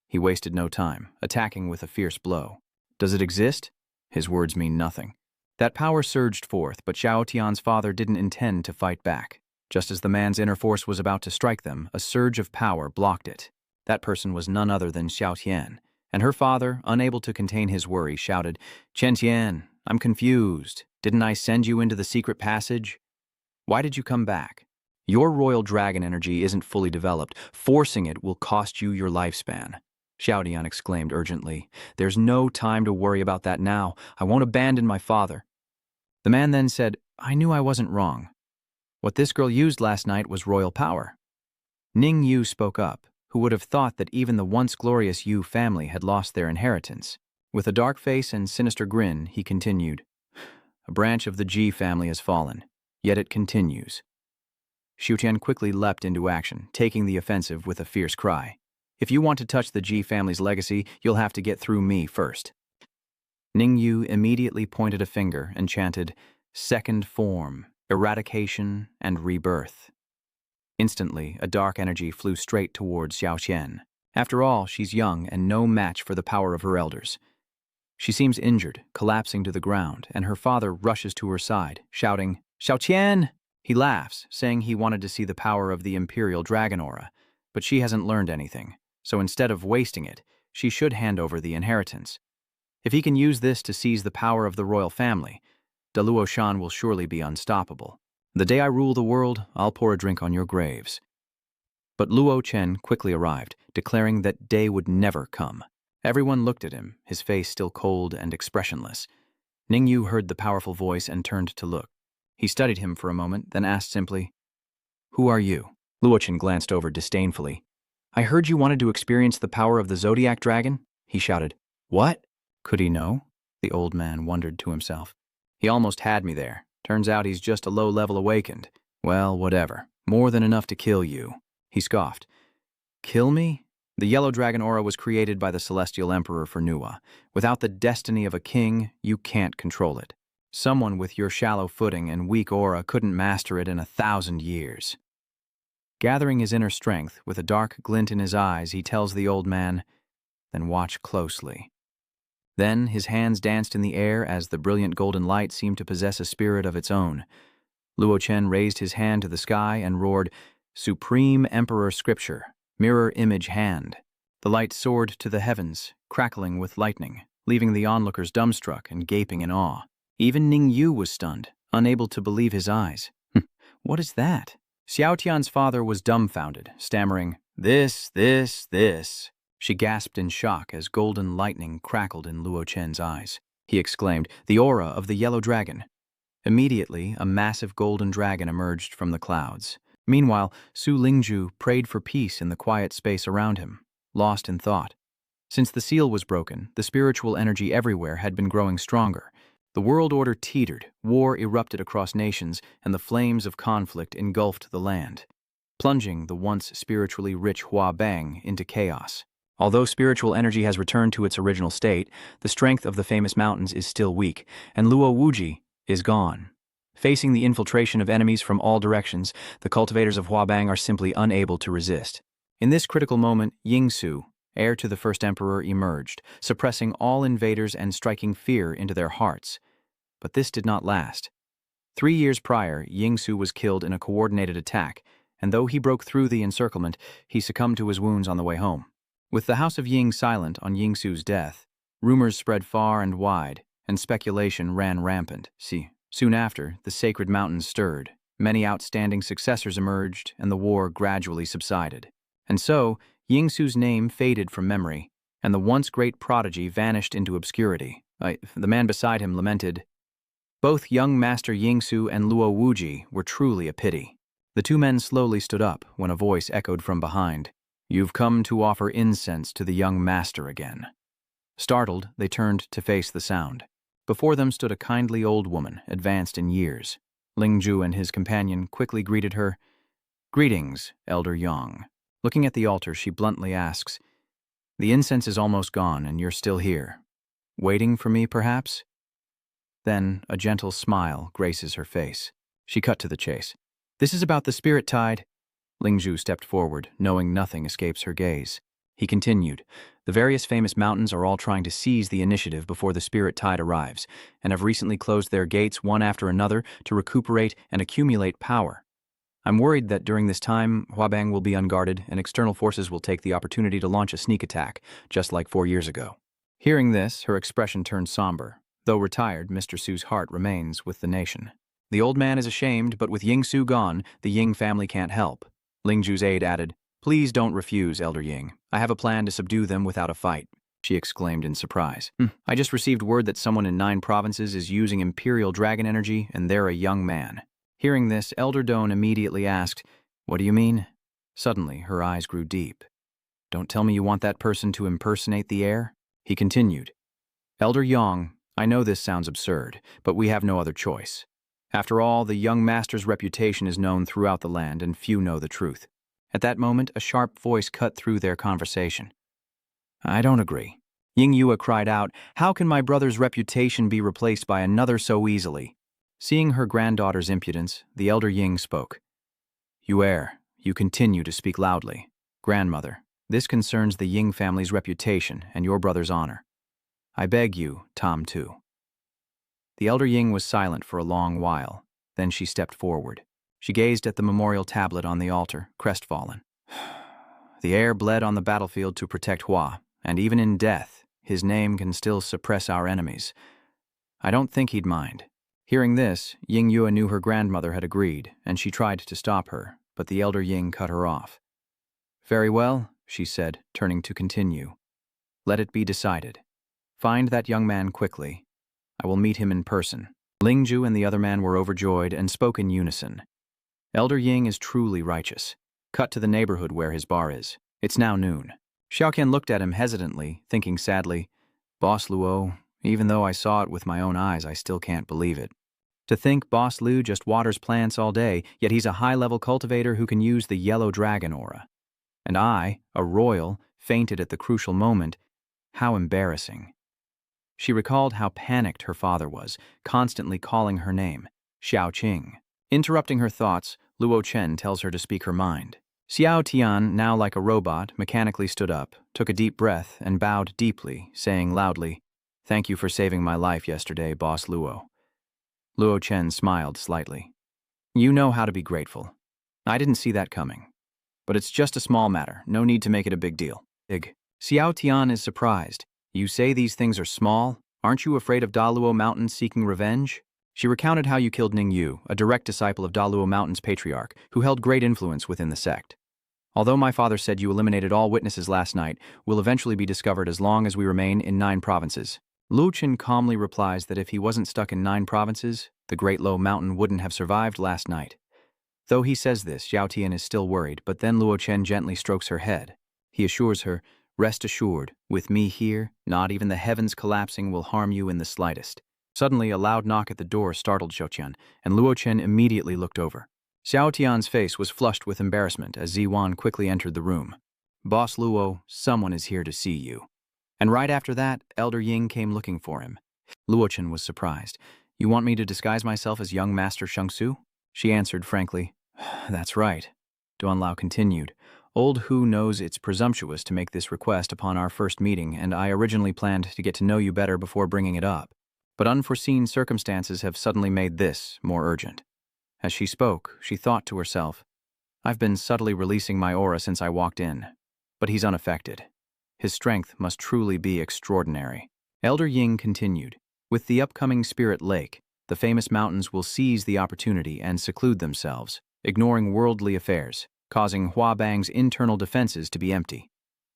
He wasted no time, attacking with a fierce blow. "Does it exist? His words mean nothing. That power surged forth, but Xiao Tian's father didn't intend to fight back. Just as the man's inner force was about to strike them, a surge of power blocked it. That person was none other than Xiao Tian, and her father, unable to contain his worry, shouted, "Chen Tian, I'm confused. Didn't I send you into the secret passage? Why did you come back? Your royal dragon energy isn't fully developed. Forcing it will cost you your lifespan." Xiao Tian exclaimed urgently, "There's no time to worry about that now. I won't abandon my father." The man then said, "I knew I wasn't wrong. What this girl used last night was royal power." Ning Yu spoke up, who would have thought that even the once glorious Yu family had lost their inheritance. With a dark face and sinister grin, he continued, "A branch of the Ji family has fallen, yet it continues." Xiu Tian quickly leapt into action, taking the offensive with a fierce cry. "If you want to touch the Ji family's legacy, you'll have to get through me first." Ning Yu immediately pointed a finger and chanted, "Second form, eradication, and rebirth." Instantly, a dark energy flew straight towards Xiao Qian. After all, she's young and no match for the power of her elders. She seems injured, collapsing to the ground, and her father rushes to her side, shouting, "Xiao Qian!" He laughs, saying he wanted to see the power of the Imperial Dragon Aura, but she hasn't learned anything, so instead of wasting it, she should hand over the inheritance. If he can use this to seize the power of the royal family, Daluo Shan will surely be unstoppable. The day I rule the world, I'll pour a drink on your graves. But Luo Chen quickly arrived, declaring that day would never come. Everyone looked at him, his face still cold and expressionless. Ning Yu heard the powerful voice and turned to look. He studied him for a moment, then asked simply, "Who are you?" Luo Chen glanced over disdainfully. "I heard you wanted to experience the power of the Zodiac Dragon," he shouted. "What?" Could he know? The old man wondered to himself. He almost had me there. Turns out he's just a low-level awakened. Well, whatever. More than enough to kill you. He scoffed. Kill me? The yellow dragon aura was created by the celestial emperor for Nuwa. Without the destiny of a king, you can't control it. Someone with your shallow footing and weak aura couldn't master it in 1,000 years. Gathering his inner strength, with a dark glint in his eyes, he tells the old man, "Then watch closely." Then his hands danced in the air as the brilliant golden light seemed to possess a spirit of its own. Luo Chen raised his hand to the sky and roared, "Supreme Emperor Scripture, mirror image hand." The light soared to the heavens, crackling with lightning, leaving the onlookers dumbstruck and gaping in awe. Even Ning Yu was stunned, unable to believe his eyes. What is that? Xiao Tian's father was dumbfounded, stammering, This. She gasped in shock as golden lightning crackled in Luo Chen's eyes. He exclaimed, "The aura of the yellow dragon." Immediately, a massive golden dragon emerged from the clouds. Meanwhile, Su Lingju prayed for peace in the quiet space around him, lost in thought. Since the seal was broken, the spiritual energy everywhere had been growing stronger. The world order teetered, war erupted across nations, and the flames of conflict engulfed the land, plunging the once spiritually rich Huabang into chaos. Although spiritual energy has returned to its original state, the strength of the famous mountains is still weak, and Luo Wuji is gone. Facing the infiltration of enemies from all directions, the cultivators of Huabang are simply unable to resist. In this critical moment, Yingsu, heir to the first emperor, emerged, suppressing all invaders and striking fear into their hearts. But this did not last. 3 years prior, Yingsu was killed in a coordinated attack, and though he broke through the encirclement, he succumbed to his wounds on the way home. With the House of Ying silent on Yingsu's death, rumors spread far and wide, and speculation ran rampant. Soon after, the sacred mountains stirred, many outstanding successors emerged, and the war gradually subsided. And so, Yingsu's name faded from memory, and the once great prodigy vanished into obscurity. The man beside him lamented, "Both young Master Yingsu and Luo Wuji were truly a pity." The two men slowly stood up when a voice echoed from behind, "You've come to offer incense to the young master again." Startled, they turned to face the sound. Before them stood a kindly old woman, advanced in years. Lingju and his companion quickly greeted her. "Greetings, Elder Yang." Looking at the altar, she bluntly asks, "The incense is almost gone, and you're still here. Waiting for me, perhaps?" Then a gentle smile graces her face. She cut to the chase. "This is about the spirit tide." Lingju stepped forward, knowing nothing escapes her gaze. He continued, The various famous mountains are all trying to seize the initiative before the spirit tide arrives, and have recently closed their gates one after another to recuperate and accumulate power. I'm worried that during this time, Huabang will be unguarded and external forces will take the opportunity to launch a sneak attack, just like 4 years ago. Hearing this, her expression turned somber. Though retired, Mr. Su's heart remains with the nation. The old man is ashamed, but with Ying Su gone, the Ying family can't help. Ling Ju's aide added, "Please don't refuse, Elder Ying. I have a plan to subdue them without a fight," she exclaimed in surprise. "I just received word that someone in 9 provinces is using Imperial Dragon energy, and they're a young man." Hearing this, Elder Doan immediately asked, "What do you mean?" Suddenly, her eyes grew deep. "Don't tell me you want that person to impersonate the heir?" He continued, "Elder Yong, I know this sounds absurd, but we have no other choice. After all, the young master's reputation is known throughout the land, and few know the truth." At that moment, a sharp voice cut through their conversation. "I don't agree." Ying Yue cried out, "How can my brother's reputation be replaced by another so easily?" Seeing her granddaughter's impudence, the elder Ying spoke. "You heir, you continue to speak loudly. Grandmother, this concerns the Ying family's reputation and your brother's honor. I beg you, Tom too." The elder Ying was silent for a long while. Then she stepped forward. She gazed at the memorial tablet on the altar, crestfallen. "The heir bled on the battlefield to protect Hua, and even in death, his name can still suppress our enemies. I don't think he'd mind." Hearing this, Ying Yue knew her grandmother had agreed, and she tried to stop her, but the elder Ying cut her off. "Very well," she said, turning to continue. "Let it be decided. Find that young man quickly. I will meet him in person." Ling Ju and the other man were overjoyed and spoke in unison. "Elder Ying is truly righteous. Cut to the neighborhood where his bar is. It's now noon." Xiaoqian looked at him hesitantly, thinking sadly, "Boss Luo, even though I saw it with my own eyes, I still can't believe it. To think Boss Lu just waters plants all day, yet he's a high-level cultivator who can use the yellow dragon aura. And I, a royal, fainted at the crucial moment. How embarrassing." She recalled how panicked her father was, constantly calling her name, Xiao Qing. Interrupting her thoughts, Luo Chen tells her to speak her mind. Xiao Tian, now like a robot, mechanically stood up, took a deep breath, and bowed deeply, saying loudly, "Thank you for saving my life yesterday, Boss Luo." Luo Chen smiled slightly. "You know how to be grateful. I didn't see that coming. But it's just a small matter, no need to make it a big deal." Xiao Tian is surprised. "You say these things are small? Aren't you afraid of Daluo Mountain seeking revenge?" She recounted how you killed Ning Yu, a direct disciple of Daluo Mountain's patriarch, who held great influence within the sect. "Although my father said you eliminated all witnesses last night, we'll eventually be discovered as long as we remain in 9 provinces. Lu Chen calmly replies that if he wasn't stuck in 9 provinces, the Great Low Mountain wouldn't have survived last night. Though he says this, Xiao Tian is still worried, but then Luo Chen gently strokes her head. He assures her, "Rest assured, with me here, not even the heavens collapsing will harm you in the slightest." Suddenly, a loud knock at the door startled Xiaoqian, and Luo Chen immediately looked over. Xiao Tian's face was flushed with embarrassment as Ziwan quickly entered the room. "Boss Luo, someone is here to see you." And right after that, Elder Ying came looking for him. Luo Chen was surprised. "You want me to disguise myself as young Master Shengsu?" She answered frankly, "That's right." Duan Lao continued, "Old Hu knows it's presumptuous to make this request upon our first meeting, and I originally planned to get to know you better before bringing it up. But unforeseen circumstances have suddenly made this more urgent." As she spoke, she thought to herself, "I've been subtly releasing my aura since I walked in, but he's unaffected. His strength must truly be extraordinary." Elder Ying continued, "With the upcoming Spirit Lake, the famous mountains will seize the opportunity and seclude themselves, ignoring worldly affairs, causing Hua Bang's internal defenses to be empty.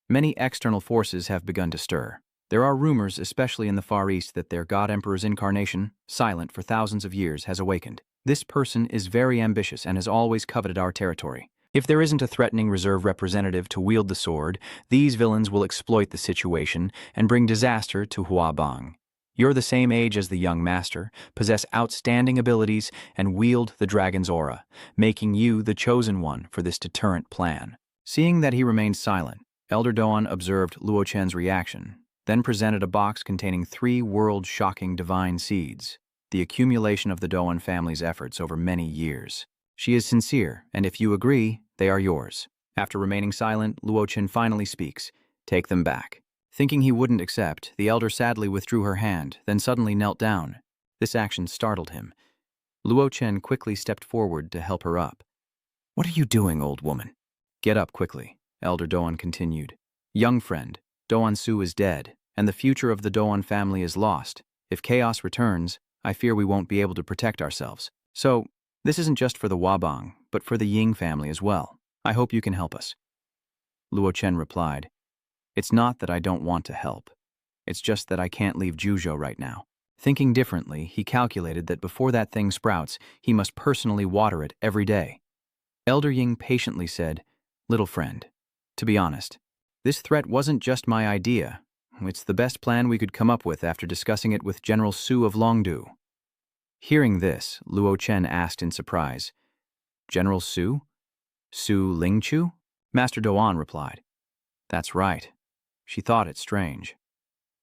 Many external forces have begun to stir. There are rumors, especially in the Far East, that their God Emperor's incarnation, silent for thousands of years, has awakened. This person is very ambitious and has always coveted our territory. If there isn't a threatening reserve representative to wield the sword, these villains will exploit the situation and bring disaster to Hua Bang. You're the same age as the young master, possess outstanding abilities, and wield the dragon's aura, making you the chosen one for this deterrent plan." Seeing that he remained silent, Elder Doan observed Luo Chen's reaction, then presented a box containing 3 world-shocking divine seeds, the accumulation of the Doan family's efforts over many years. "She is sincere, and if you agree, they are yours." After remaining silent, Luo Chen finally speaks, "Take them back." Thinking he wouldn't accept, the elder sadly withdrew her hand, then suddenly knelt down. This action startled him. Luo Chen quickly stepped forward to help her up. "What are you doing, old woman?" "Get up quickly," Elder Doan continued. "Young friend, Doan Su is dead, and the future of the Doan family is lost. If chaos returns, I fear we won't be able to protect ourselves. So, this isn't just for the Wabang, but for the Ying family as well. I hope you can help us." Luo Chen replied, "It's not that I don't want to help. It's just that I can't leave Juzhou right now." Thinking differently, he calculated that before that thing sprouts, he must personally water it every day. Elder Ying patiently said, "Little friend, to be honest, this threat wasn't just my idea. It's the best plan we could come up with after discussing it with General Su of Longdu." Hearing this, Luo Chen asked in surprise, "General Su? Su Lingchu?" Master Doan replied, "That's right." She thought it strange.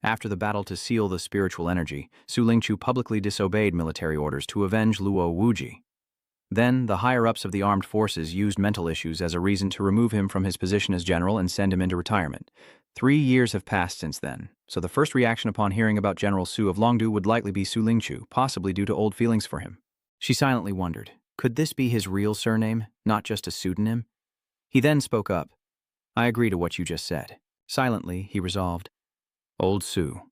After the battle to seal the spiritual energy, Su Lingchu publicly disobeyed military orders to avenge Luo Wuji. Then, the higher-ups of the armed forces used mental issues as a reason to remove him from his position as general and send him into retirement. 3 years have passed since then, so the first reaction upon hearing about General Su of Longdu would likely be Su Lingchu, possibly due to old feelings for him. She silently wondered, could this be his real surname, not just a pseudonym? He then spoke up. "I agree to what you just said." Silently, he resolved, "Old Su,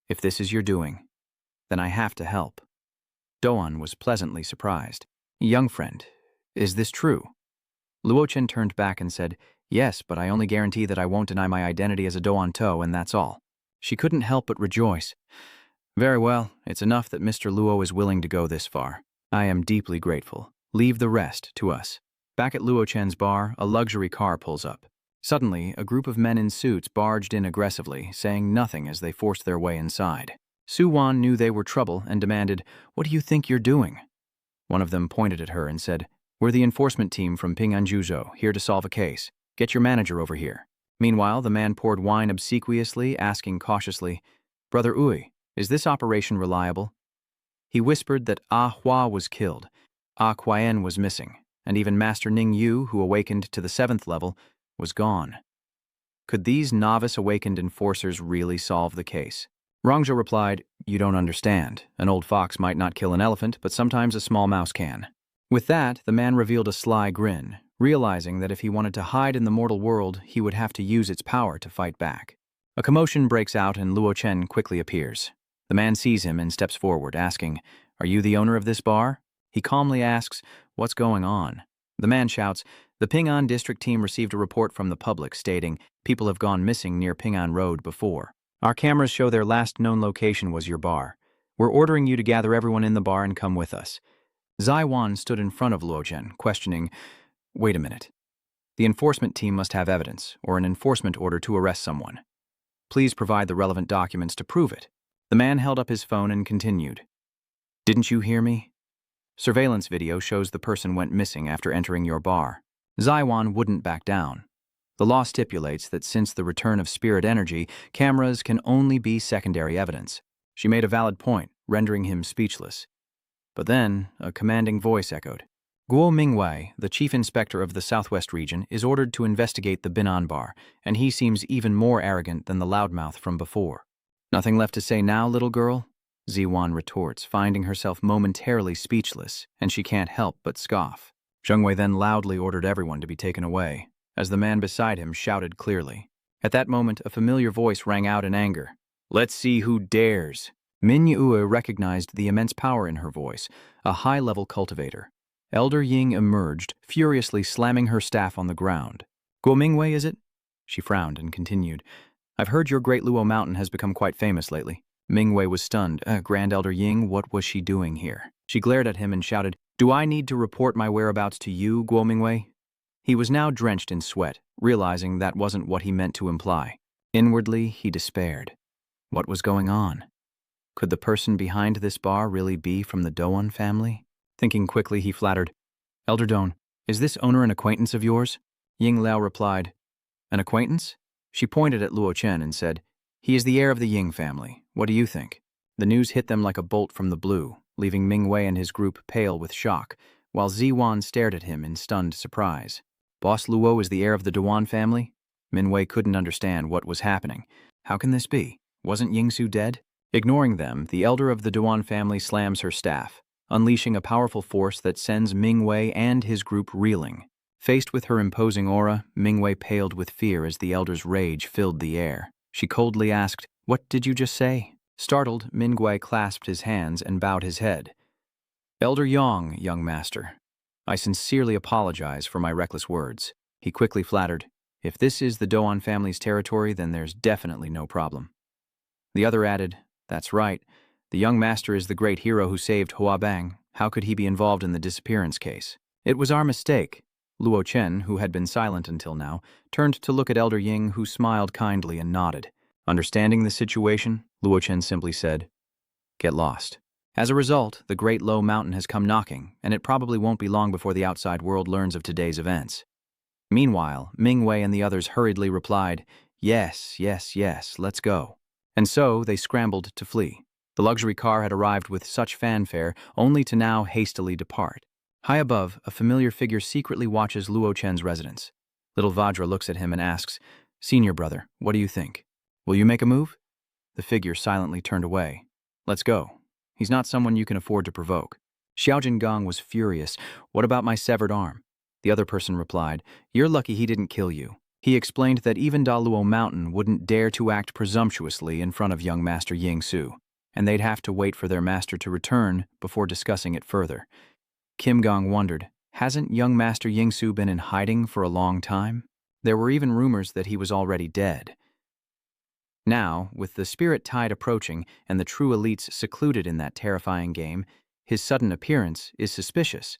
if this is your doing, then I have to help." Doan was pleasantly surprised. "Young friend, is this true?" Luo Chen turned back and said, "Yes, but I only guarantee that I won't deny my identity as a Doan To, and that's all." She couldn't help but rejoice. "Very well, it's enough that Mr. Luo is willing to go this far. I am deeply grateful. Leave the rest to us." Back at Luo Chen's bar, a luxury car pulls up. Suddenly, a group of men in suits barged in aggressively, saying nothing as they forced their way inside. Su Wan knew they were trouble and demanded, "What do you think you're doing?" One of them pointed at her and said, "We're the enforcement team from Ping'an here to solve a case. Get your manager over here." Meanwhile, the man poured wine obsequiously, asking cautiously, "Brother Ui, is this operation reliable?" He whispered that Ah Hua was killed, Ah Quian was missing, and even Master Ning Yu, who awakened to the 7th level, was gone. Could these novice-awakened enforcers really solve the case? Rongzhou replied, "You don't understand. An old fox might not kill an elephant, but sometimes a small mouse can." With that, the man revealed a sly grin, realizing that if he wanted to hide in the mortal world, he would have to use its power to fight back. A commotion breaks out and Luo Chen quickly appears. The man sees him and steps forward, asking, "Are you the owner of this bar?" He calmly asks, "What's going on?" The man shouts, "The Ping'an district team received a report from the public stating people have gone missing near Ping'an Road before. Our cameras show their last known location was your bar. We're ordering you to gather everyone in the bar and come with us." Zai Wan stood in front of Luo Chen, questioning, "Wait a minute. The enforcement team must have evidence, or an enforcement order to arrest someone. Please provide the relevant documents to prove it." The man held up his phone and continued, "Didn't you hear me? Surveillance video shows the person went missing after entering your bar." Zai Wan wouldn't back down. The law stipulates that since the return of spirit energy, cameras can only be secondary evidence. She made a valid point, rendering him speechless. But then, a commanding voice echoed. "Guo Mingwei, the chief inspector of the Southwest region, is ordered to investigate the Binan bar, and he seems even more arrogant than the loudmouth from before." "Nothing left to say now, little girl?" Ziwan retorts, finding herself momentarily speechless, and she can't help but scoff. Zheng Wei then loudly ordered everyone to be taken away, as the man beside him shouted clearly. At that moment, a familiar voice rang out in anger. "Let's see who dares." Min Yue recognized the immense power in her voice, a high-level cultivator. Elder Ying emerged, furiously slamming her staff on the ground. "Guo Mingwei, is it?" She frowned and continued, "I've heard your great Luo mountain has become quite famous lately." Mingwei was stunned. Grand Elder Ying, what was she doing here? She glared at him and shouted, "Do I need to report my whereabouts to you, Guo Mingwei?" He was now drenched in sweat, realizing that wasn't what he meant to imply. Inwardly, he despaired. What was going on? Could the person behind this bar really be from the Doan family? Thinking quickly, he flattered, "Elder Doan, is this owner an acquaintance of yours?" Ying Liao replied, "An acquaintance?" She pointed at Luo Chen and said, "He is the heir of the Ying family. What do you think?" The news hit them like a bolt from the blue, leaving Ming Wei and his group pale with shock, while Ziwan stared at him in stunned surprise. Boss Luo is the heir of the Duan family? Min Wei couldn't understand what was happening. How can this be? Wasn't Yingsu dead? Ignoring them, the elder of the Duan family slams her staff, unleashing a powerful force that sends Mingwei and his group reeling. Faced with her imposing aura, Mingwei paled with fear as the elder's rage filled the air. She coldly asked, "What did you just say?" Startled, Mingwei clasped his hands and bowed his head. "Elder Yang, young master. I sincerely apologize for my reckless words." He quickly flattered, "If this is the Doan family's territory, then there's definitely no problem." The other added, "That's right. The young master is the great hero who saved Huabang. How could he be involved in the disappearance case?" "It was our mistake." Luo Chen, who had been silent until now, turned to look at Elder Ying, who smiled kindly and nodded. Understanding the situation, Luo Chen simply said, "Get lost." As a result, the Great Low Mountain has come knocking, and it probably won't be long before the outside world learns of today's events. Meanwhile, Mingwei and the others hurriedly replied, "Yes, yes, yes, let's go." And so they scrambled to flee. The luxury car had arrived with such fanfare, only to now hastily depart. High above, a familiar figure secretly watches Luo Chen's residence. Little Vajra looks at him and asks, "Senior brother, what do you think? Will you make a move?" The figure silently turned away. "Let's go. He's not someone you can afford to provoke." Xiaojin Gong was furious. "What about my severed arm?" The other person replied, "You're lucky he didn't kill you." He explained that even Daluo Mountain wouldn't dare to act presumptuously in front of young Master Yingsu, and they'd have to wait for their master to return before discussing it further. Kim Gong wondered, hasn't young Master Yingsu been in hiding for a long time? There were even rumors that he was already dead. Now, with the spirit tide approaching and the true elites secluded in that terrifying game, his sudden appearance is suspicious.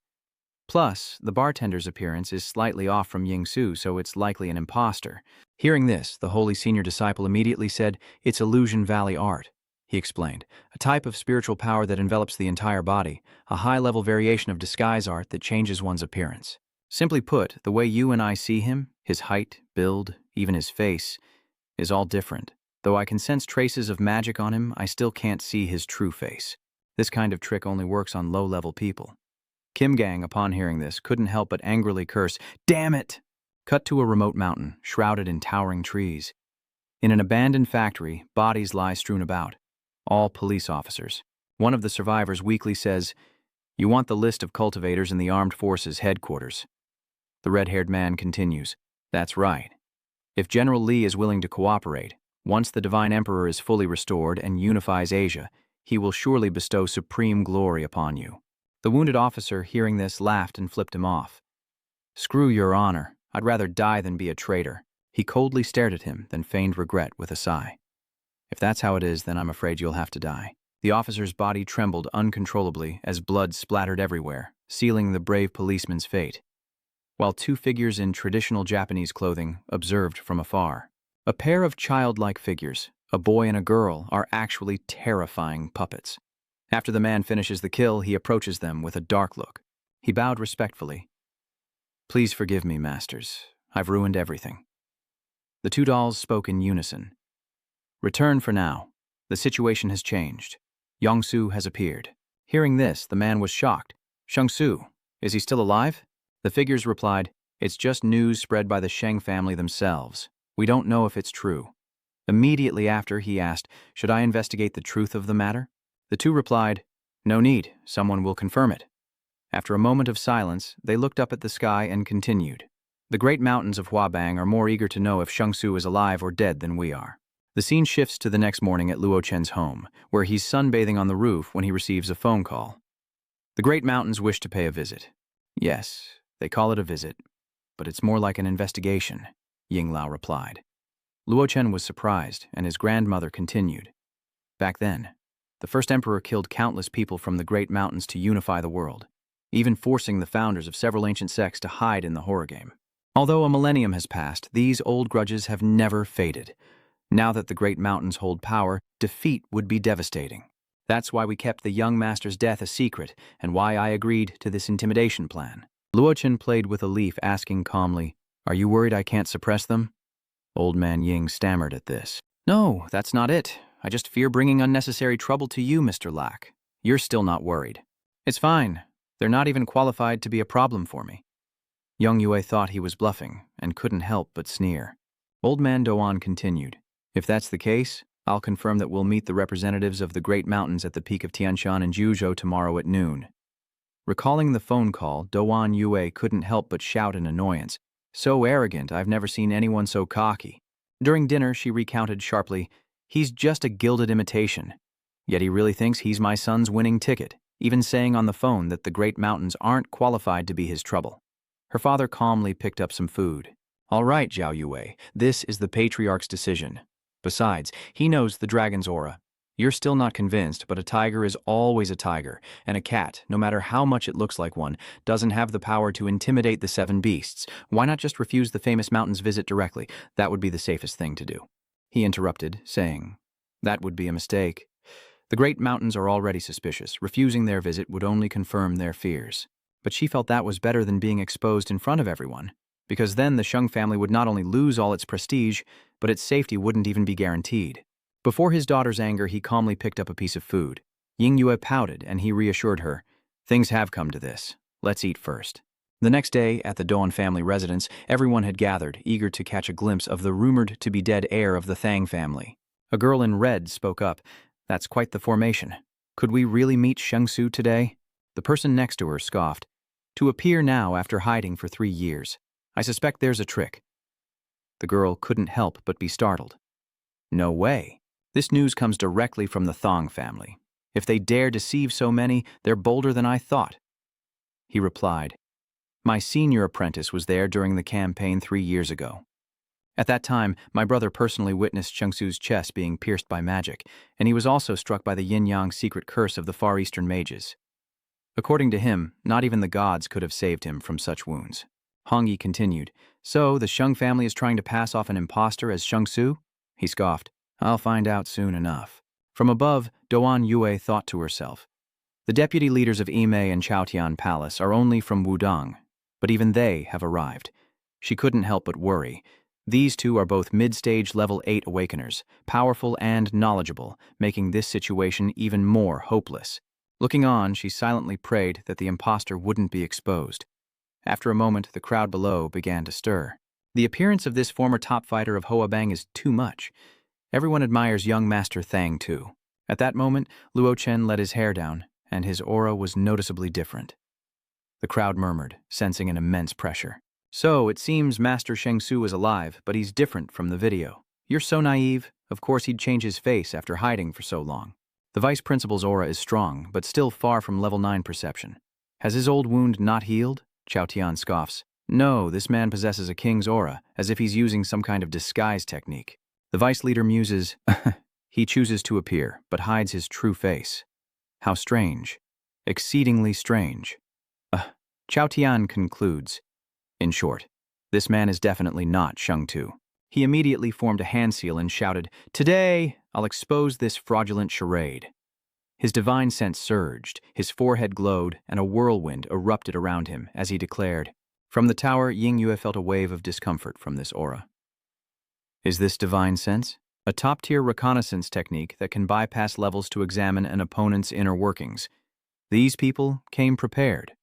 Plus, the bartender's appearance is slightly off from Yingsu, so it's likely an imposter. Hearing this, the holy senior disciple immediately said, "It's Illusion Valley art," he explained, "a type of spiritual power that envelops the entire body, a high-level variation of disguise art that changes one's appearance. Simply put, the way you and I see him, his height, build, even his face, is all different. Though I can sense traces of magic on him, I still can't see his true face. This kind of trick only works on low-level people." Kim Gang, upon hearing this, couldn't help but angrily curse, "Damn it!" Cut to a remote mountain, shrouded in towering trees. In an abandoned factory, bodies lie strewn about. All police officers. One of the survivors weakly says, "You want the list of cultivators in the armed forces headquarters." The red-haired man continues, "That's right. If General Li is willing to cooperate, once the Divine Emperor is fully restored and unifies Asia, he will surely bestow supreme glory upon you." The wounded officer, hearing this, laughed and flipped him off. "Screw your honor. I'd rather die than be a traitor." He coldly stared at him, then feigned regret with a sigh. "If that's how it is, then I'm afraid you'll have to die." The officer's body trembled uncontrollably as blood splattered everywhere, sealing the brave policeman's fate, while two figures in traditional Japanese clothing observed from afar. A pair of childlike figures, a boy and a girl, are actually terrifying puppets. After the man finishes the kill, he approaches them with a dark look. He bowed respectfully. "Please forgive me, masters. I've ruined everything." The two dolls spoke in unison. "Return for now. The situation has changed. Yongsu has appeared." Hearing this, the man was shocked. "Shangsu, is he still alive?" The figures replied, "It's just news spread by the Sheng family themselves. We don't know if it's true." Immediately after, he asked, "Should I investigate the truth of the matter?" The two replied, "No need, someone will confirm it." After a moment of silence, they looked up at the sky and continued. "The great mountains of Huabang are more eager to know if Shangsu is alive or dead than we are." The scene shifts to the next morning at Luo Chen's home, where he's sunbathing on the roof when he receives a phone call. The great mountains wish to pay a visit. "Yes, they call it a visit, but it's more like an investigation," Ying Lao replied. Luo Chen was surprised, and his grandmother continued. "Back then, the first emperor killed countless people from the great mountains to unify the world, even forcing the founders of several ancient sects to hide in the horror game. Although a millennium has passed, these old grudges have never faded. Now that the great mountains hold power, defeat would be devastating. That's why we kept the young master's death a secret, and why I agreed to this intimidation plan." Luo Chen played with a leaf, asking calmly, "Are you worried I can't suppress them?" Old man Ying stammered at this. "No, that's not it. I just fear bringing unnecessary trouble to you, Mr. Lack. You're still not worried." "It's fine. They're not even qualified to be a problem for me." Young Yue thought he was bluffing and couldn't help but sneer. Old man Doan continued, If that's the case, I'll confirm that we'll meet the representatives of the Great Mountains at the peak of Tian Shan in Juzhou tomorrow at noon. Recalling the phone call, Doan Yue couldn't help but shout in annoyance. So arrogant, I've never seen anyone so cocky. During dinner, she recounted sharply, "He's just a gilded imitation. Yet he really thinks he's my son's winning ticket, even saying on the phone that the Great Mountains aren't qualified to be his trouble." Her father calmly picked up some food. "All right, Zhao Yue, this is the patriarch's decision. Besides, he knows the dragon's aura. You're still not convinced, but a tiger is always a tiger, and a cat, no matter how much it looks like one, doesn't have the power to intimidate the seven beasts. Why not just refuse the famous mountain's visit directly? That would be the safest thing to do." He interrupted, saying, "That would be a mistake. The Great Mountains are already suspicious. Refusing their visit would only confirm their fears." But she felt that was better than being exposed in front of everyone, because then the Sheng family would not only lose all its prestige, but its safety wouldn't even be guaranteed. Before his daughter's anger, he calmly picked up a piece of food. Ying Yue pouted, and he reassured her, "Things have come to this. Let's eat first." The next day, at the Doan family residence, everyone had gathered, eager to catch a glimpse of the rumored-to-be-dead heir of the Thang family. A girl in red spoke up, "That's quite the formation. Could we really meet Shengsu today?" The person next to her scoffed, "To appear now after hiding for 3 years. I suspect there's a trick." The girl couldn't help but be startled. "No way. This news comes directly from the Thong family. If they dare deceive so many, they're bolder than I thought." He replied, "My senior apprentice was there during the campaign 3 years ago. At that time, my brother personally witnessed Shengsu's chest being pierced by magic, and he was also struck by the yin-yang secret curse of the Far Eastern mages. According to him, not even the gods could have saved him from such wounds." Hong Yi continued, "So the Sheng family is trying to pass off an imposter as Shengsu?" He scoffed, "I'll find out soon enough." From above, Doan Yue thought to herself, "The deputy leaders of Yimei and Chaotian Palace are only from Wudong, but even they have arrived." She couldn't help but worry. These two are both mid-stage level 8 awakeners, powerful and knowledgeable, making this situation even more hopeless. Looking on, she silently prayed that the imposter wouldn't be exposed. After a moment, the crowd below began to stir. The appearance of this former top fighter of Hoa Bang is too much. Everyone admires young Master Thang too. At that moment, Luo Chen let his hair down, and his aura was noticeably different. The crowd murmured, sensing an immense pressure. "So, it seems Master Shengsu is alive, but he's different from the video. You're so naive. Of course he'd change his face after hiding for so long. The Vice Principal's aura is strong, but still far from level 9 perception. Has his old wound not healed?" Chao Tian scoffs. "No, this man possesses a king's aura, as if he's using some kind of disguise technique." The Vice Leader muses, "He chooses to appear, but hides his true face. How strange. Exceedingly strange." Chao Tian concludes, "In short, this man is definitely not Sheng Tu." He immediately formed a hand seal and shouted, "Today, I'll expose this fraudulent charade." His divine sense surged, his forehead glowed, and a whirlwind erupted around him as he declared. From the tower, Ying Yue felt a wave of discomfort from this aura. Is this divine sense? A top-tier reconnaissance technique that can bypass levels to examine an opponent's inner workings. These people came prepared.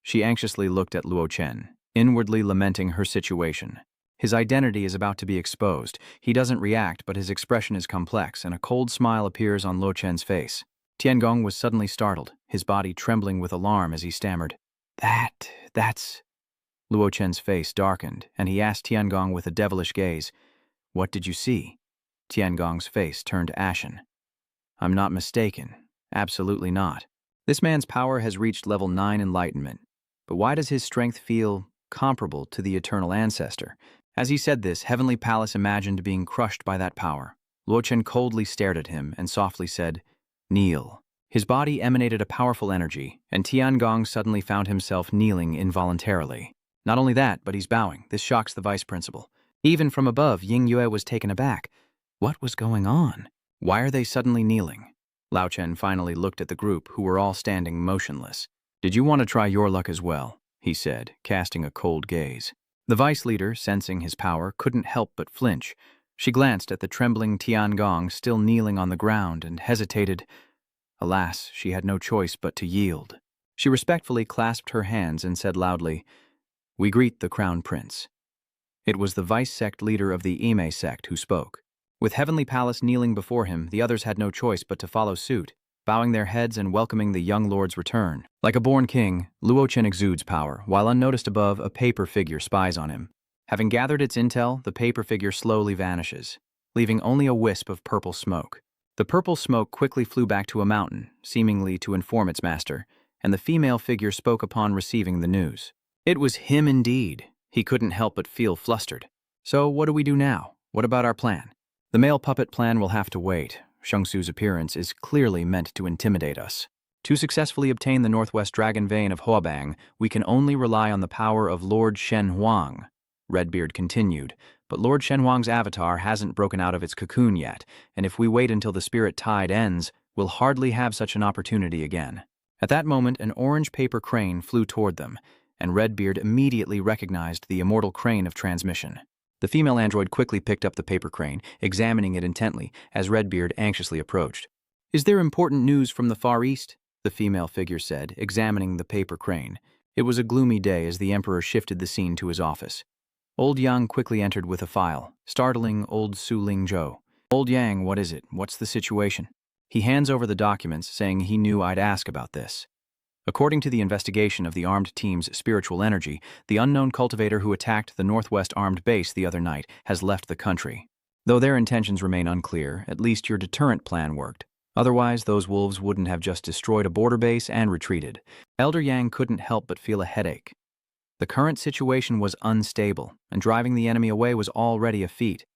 She anxiously looked at Luo Chen, inwardly lamenting her situation. His identity is about to be exposed. He doesn't react, but his expression is complex, and a cold smile appears on Luo Chen's face. Tiangong was suddenly startled, his body trembling with alarm as he stammered, That's... Luo Chen's face darkened, and he asked Tiangong with a devilish gaze, "What did you see?" Tiangong's face turned ashen. "I'm not mistaken. Absolutely not. This man's power has reached level 9 enlightenment. But why does his strength feel comparable to the eternal ancestor?" As he said this, Heavenly Palace imagined being crushed by that power. Luo Chen coldly stared at him and softly said, "Kneel." His body emanated a powerful energy, and Tiangong suddenly found himself kneeling involuntarily. Not only that, but he's bowing. This shocks the vice principal. Even from above, Ying Yue was taken aback. What was going on? Why are they suddenly kneeling? Lao Chen finally looked at the group, who were all standing motionless. "Did you want to try your luck as well?" he said, casting a cold gaze. The vice leader, sensing his power, couldn't help but flinch. She glanced at the trembling Tiangong still kneeling on the ground and hesitated. Alas, she had no choice but to yield. She respectfully clasped her hands and said loudly, "We greet the Crown Prince." It was the vice sect leader of the Ime sect who spoke. With Heavenly Palace kneeling before him, the others had no choice but to follow suit, bowing their heads and welcoming the young lord's return. Like a born king, Luo Chen exudes power, while unnoticed above, a paper figure spies on him. Having gathered its intel, the paper figure slowly vanishes, leaving only a wisp of purple smoke. The purple smoke quickly flew back to a mountain, seemingly to inform its master, and the female figure spoke upon receiving the news. It was him indeed. He couldn't help but feel flustered. So what do we do now? What about our plan? The male puppet plan will have to wait. Shengsu's appearance is clearly meant to intimidate us. To successfully obtain the Northwest Dragon Vein of Huabang, we can only rely on the power of Lord Shen Huang, Redbeard continued, but Lord Shen Huang's avatar hasn't broken out of its cocoon yet, and if we wait until the spirit tide ends, we'll hardly have such an opportunity again. At that moment, an orange paper crane flew toward them, and Redbeard immediately recognized the immortal crane of transmission. The female android quickly picked up the paper crane, examining it intently as Redbeard anxiously approached. "Is there important news from the Far East?" the female figure said, examining the paper crane. It was a gloomy day as the Emperor shifted the scene to his office. Old Yang quickly entered with a file, startling old Su Ling Zhou. "Old Yang, what is it? What's the situation?" He hands over the documents, saying he knew I'd ask about this. According to the investigation of the armed team's spiritual energy, the unknown cultivator who attacked the Northwest Armed Base the other night has left the country. Though their intentions remain unclear, at least your deterrent plan worked. Otherwise, those wolves wouldn't have just destroyed a border base and retreated. Elder Yang couldn't help but feel a headache. The current situation was unstable, and driving the enemy away was already a feat.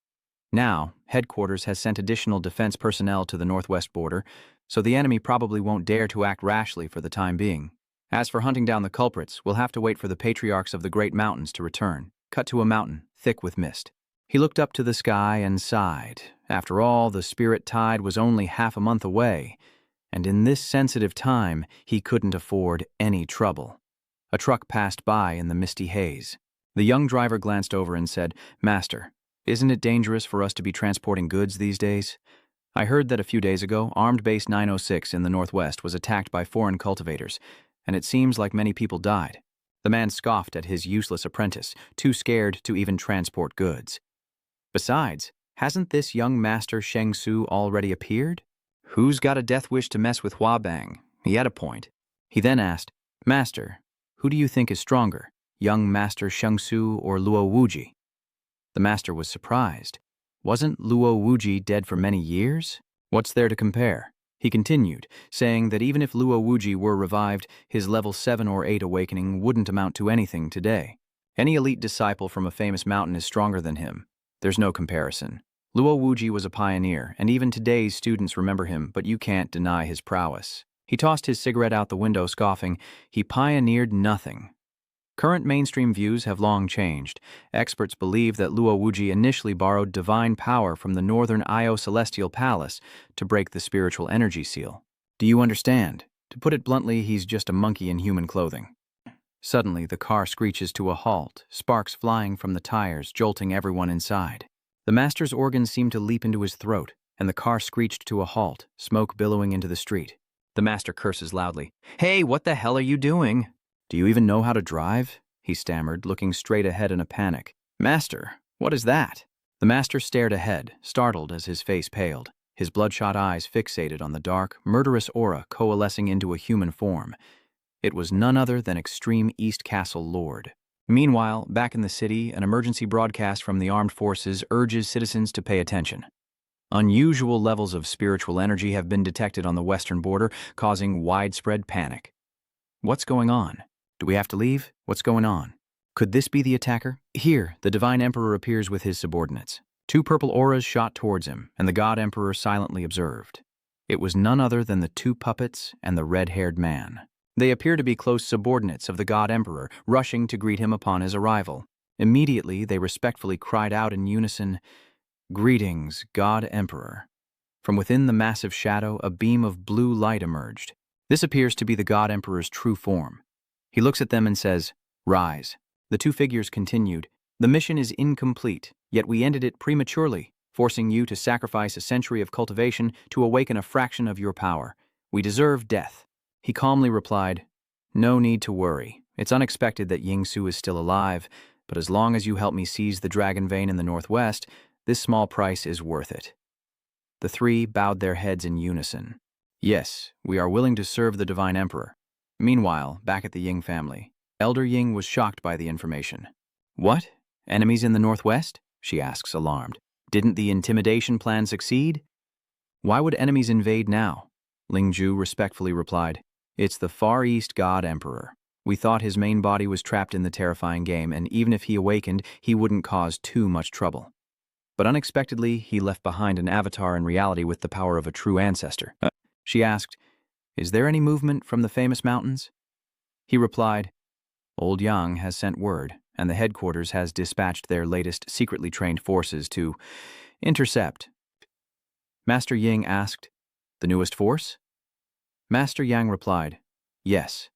Now, headquarters has sent additional defense personnel to the northwest border, so the enemy probably won't dare to act rashly for the time being. As for hunting down the culprits, we'll have to wait for the patriarchs of the Great Mountains to return. Cut to a mountain, thick with mist. He looked up to the sky and sighed. After all, the spirit tide was only half a month away, and in this sensitive time, he couldn't afford any trouble. A truck passed by in the misty haze. The young driver glanced over and said, "Master, isn't it dangerous for us to be transporting goods these days? I heard that a few days ago, Armed Base 906 in the northwest was attacked by foreign cultivators, and it seems like many people died." The man scoffed at his useless apprentice, too scared to even transport goods. Besides, hasn't this young master Shengsu already appeared? Who's got a death wish to mess with Huabang? He had a point. He then asked, "Master, who do you think is stronger, young Master Shengsu or Luo Wuji?" The master was surprised. Wasn't Luo Wuji dead for many years? What's there to compare? He continued, saying that even if Luo Wuji were revived, his level 7 or 8 awakening wouldn't amount to anything today. Any elite disciple from a famous mountain is stronger than him. There's no comparison. Luo Wuji was a pioneer, and even today's students remember him, but you can't deny his prowess. He tossed his cigarette out the window, scoffing. He pioneered nothing. Current mainstream views have long changed. Experts believe that Luo Wuji initially borrowed divine power from the northern Io Celestial Palace to break the spiritual energy seal. Do you understand? To put it bluntly, he's just a monkey in human clothing. Suddenly, the car screeches to a halt, sparks flying from the tires, jolting everyone inside. The master's organs seemed to leap into his throat, and the car screeched to a halt, smoke billowing into the street. The master curses loudly. "Hey, what the hell are you doing?" "Do you even know how to drive?" he stammered, looking straight ahead in a panic. "Master, what is that?" The master stared ahead, startled as his face paled, his bloodshot eyes fixated on the dark, murderous aura coalescing into a human form. It was none other than Extreme East Castle Lord. Meanwhile, back in the city, an emergency broadcast from the armed forces urges citizens to pay attention. Unusual levels of spiritual energy have been detected on the western border, causing widespread panic. What's going on? Do we have to leave? What's going on? Could this be the attacker? Here, the Divine Emperor appears with his subordinates. 2 purple auras shot towards him, and the God Emperor silently observed. It was none other than the 2 puppets and the red-haired man. They appear to be close subordinates of the God Emperor, rushing to greet him upon his arrival. Immediately, they respectfully cried out in unison, "Greetings, God Emperor." From within the massive shadow, a beam of blue light emerged. This appears to be the God Emperor's true form. He looks at them and says, "Rise." The 2 figures continued, "The mission is incomplete, yet we ended it prematurely, forcing you to sacrifice a century of cultivation to awaken a fraction of your power. We deserve death." He calmly replied, "No need to worry. It's unexpected that Yingsu is still alive, but as long as you help me seize the dragon vein in the northwest, This small price is worth it." The three bowed their heads in unison. "Yes, we are willing to serve the Divine Emperor." Meanwhile, back at the Ying family, Elder Ying was shocked by the information. "What? Enemies in the northwest?" she asks, alarmed. "Didn't the intimidation plan succeed?" "Why would enemies invade now?" Ling Ju respectfully replied. "It's the Far East God Emperor. We thought his main body was trapped in the terrifying game, and even if he awakened, he wouldn't cause too much trouble. But unexpectedly, he left behind an avatar in reality with the power of a true ancestor." She asked, "Is there any movement from the famous mountains?" He replied, "Old Yang has sent word, and the headquarters has dispatched their latest secretly trained forces to intercept." Master Ying asked, "The newest force?" Master Yang replied, "Yes.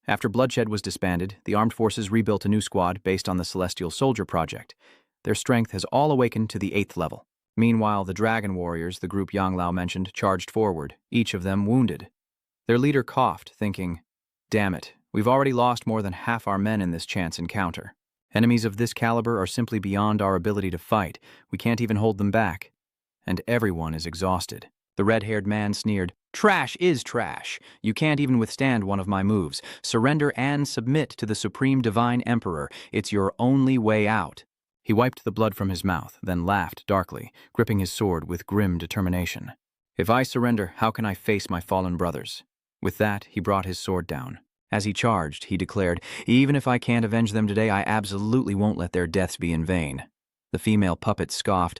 After bloodshed was disbanded, the armed forces rebuilt a new squad based on the Celestial Soldier Project. Their strength has all awakened to the 8th level. Meanwhile, the Dragon Warriors, the group Yang Lao mentioned, charged forward, each of them wounded. Their leader coughed, thinking, 'Damn it, we've already lost more than half our men in this chance encounter. Enemies of this caliber are simply beyond our ability to fight. We can't even hold them back.' And everyone is exhausted." The red-haired man sneered, "Trash is trash. You can't even withstand one of my moves. Surrender and submit to the Supreme Divine Emperor. It's your only way out." He wiped the blood from his mouth, then laughed darkly, gripping his sword with grim determination. "If I surrender, how can I face my fallen brothers?" With that, he brought his sword down. As he charged, he declared, "Even if I can't avenge them today, I absolutely won't let their deaths be in vain." The female puppet scoffed,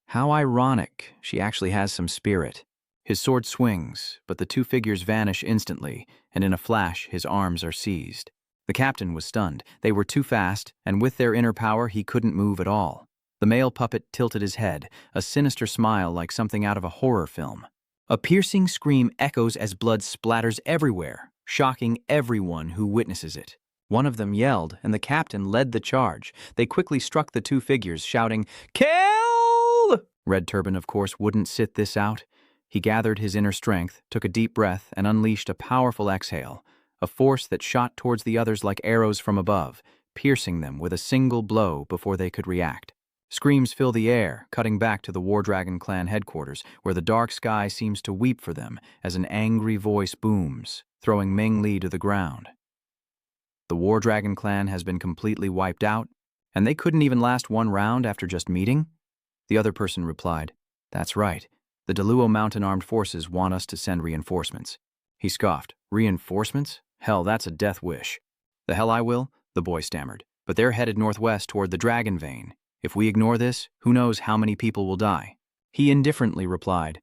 "How ironic. She actually has some spirit." His sword swings, but the two figures vanish instantly, and in a flash his arms are seized. The captain was stunned. They were too fast, and with their inner power he couldn't move at all. The male puppet tilted his head, a sinister smile like something out of a horror film. A piercing scream echoes as blood splatters everywhere, shocking everyone who witnesses it. One of them yelled, and the captain led the charge. They quickly struck the two figures, shouting, "Kill!" Red Turban, of course, wouldn't sit this out. He gathered his inner strength, took a deep breath, and unleashed a powerful exhale, a force that shot towards the others like arrows from above, piercing them with a single blow before they could react. Screams fill the air, cutting back to the War Dragon clan headquarters, where the dark sky seems to weep for them as an angry voice booms, throwing Meng Li to the ground. The War Dragon clan has been completely wiped out, and they couldn't even last one round after just meeting? The other person replied, "That's right. The Deluo Mountain Armed Forces want us to send reinforcements." He scoffed, "Reinforcements? Hell, that's a death wish." "The hell I will," the boy stammered. "But they're headed northwest toward the Dragon Vein. If we ignore this, who knows how many people will die?" He indifferently replied,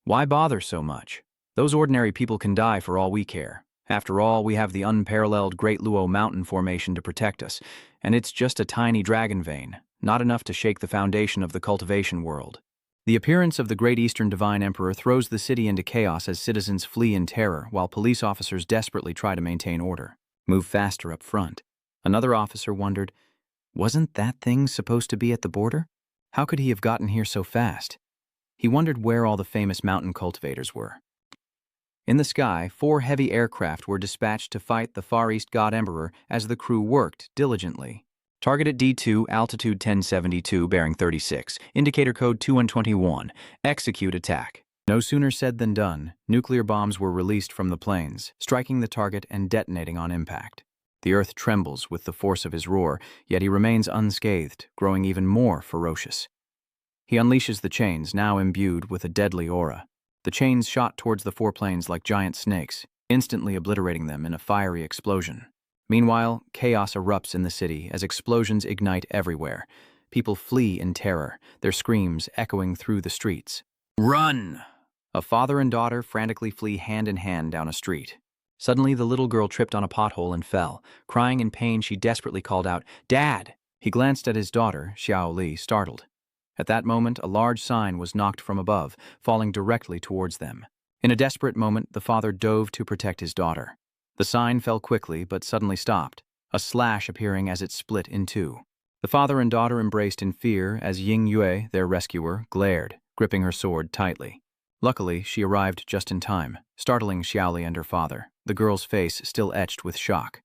"Why bother so much? Those ordinary people can die for all we care. After all, we have the unparalleled Great Luo Mountain Formation to protect us, and it's just a tiny dragon vein, not enough to shake the foundation of the cultivation world." The appearance of the Great Eastern Divine Emperor throws the city into chaos as citizens flee in terror while police officers desperately try to maintain order. "Move faster up front." Another officer wondered, wasn't that thing supposed to be at the border? How could he have gotten here so fast? He wondered where all the famous mountain cultivators were. In the sky, 4 heavy aircraft were dispatched to fight the Far East God Emperor as the crew worked diligently. Target at D2, altitude 1072, bearing 36, indicator code 2121, execute attack. No sooner said than done. Nuclear bombs were released from the planes, striking the target and detonating on impact. The earth trembles with the force of his roar, yet he remains unscathed, growing even more ferocious. He unleashes the chains, now imbued with a deadly aura. The chains shot towards the 4 planes like giant snakes, instantly obliterating them in a fiery explosion. Meanwhile, chaos erupts in the city as explosions ignite everywhere. People flee in terror, their screams echoing through the streets. "Run!" A father and daughter frantically flee hand in hand down a street. Suddenly, the little girl tripped on a pothole and fell. Crying in pain, she desperately called out, "Dad!" He glanced at his daughter, Xiao Li, startled. At that moment, a large sign was knocked from above, falling directly towards them. In a desperate moment, the father dove to protect his daughter. The sign fell quickly, but suddenly stopped, a slash appearing as it split in two. The father and daughter embraced in fear as Ying Yue, their rescuer, glared, gripping her sword tightly. Luckily, she arrived just in time, startling Xiaoli and her father, the girl's face still etched with shock.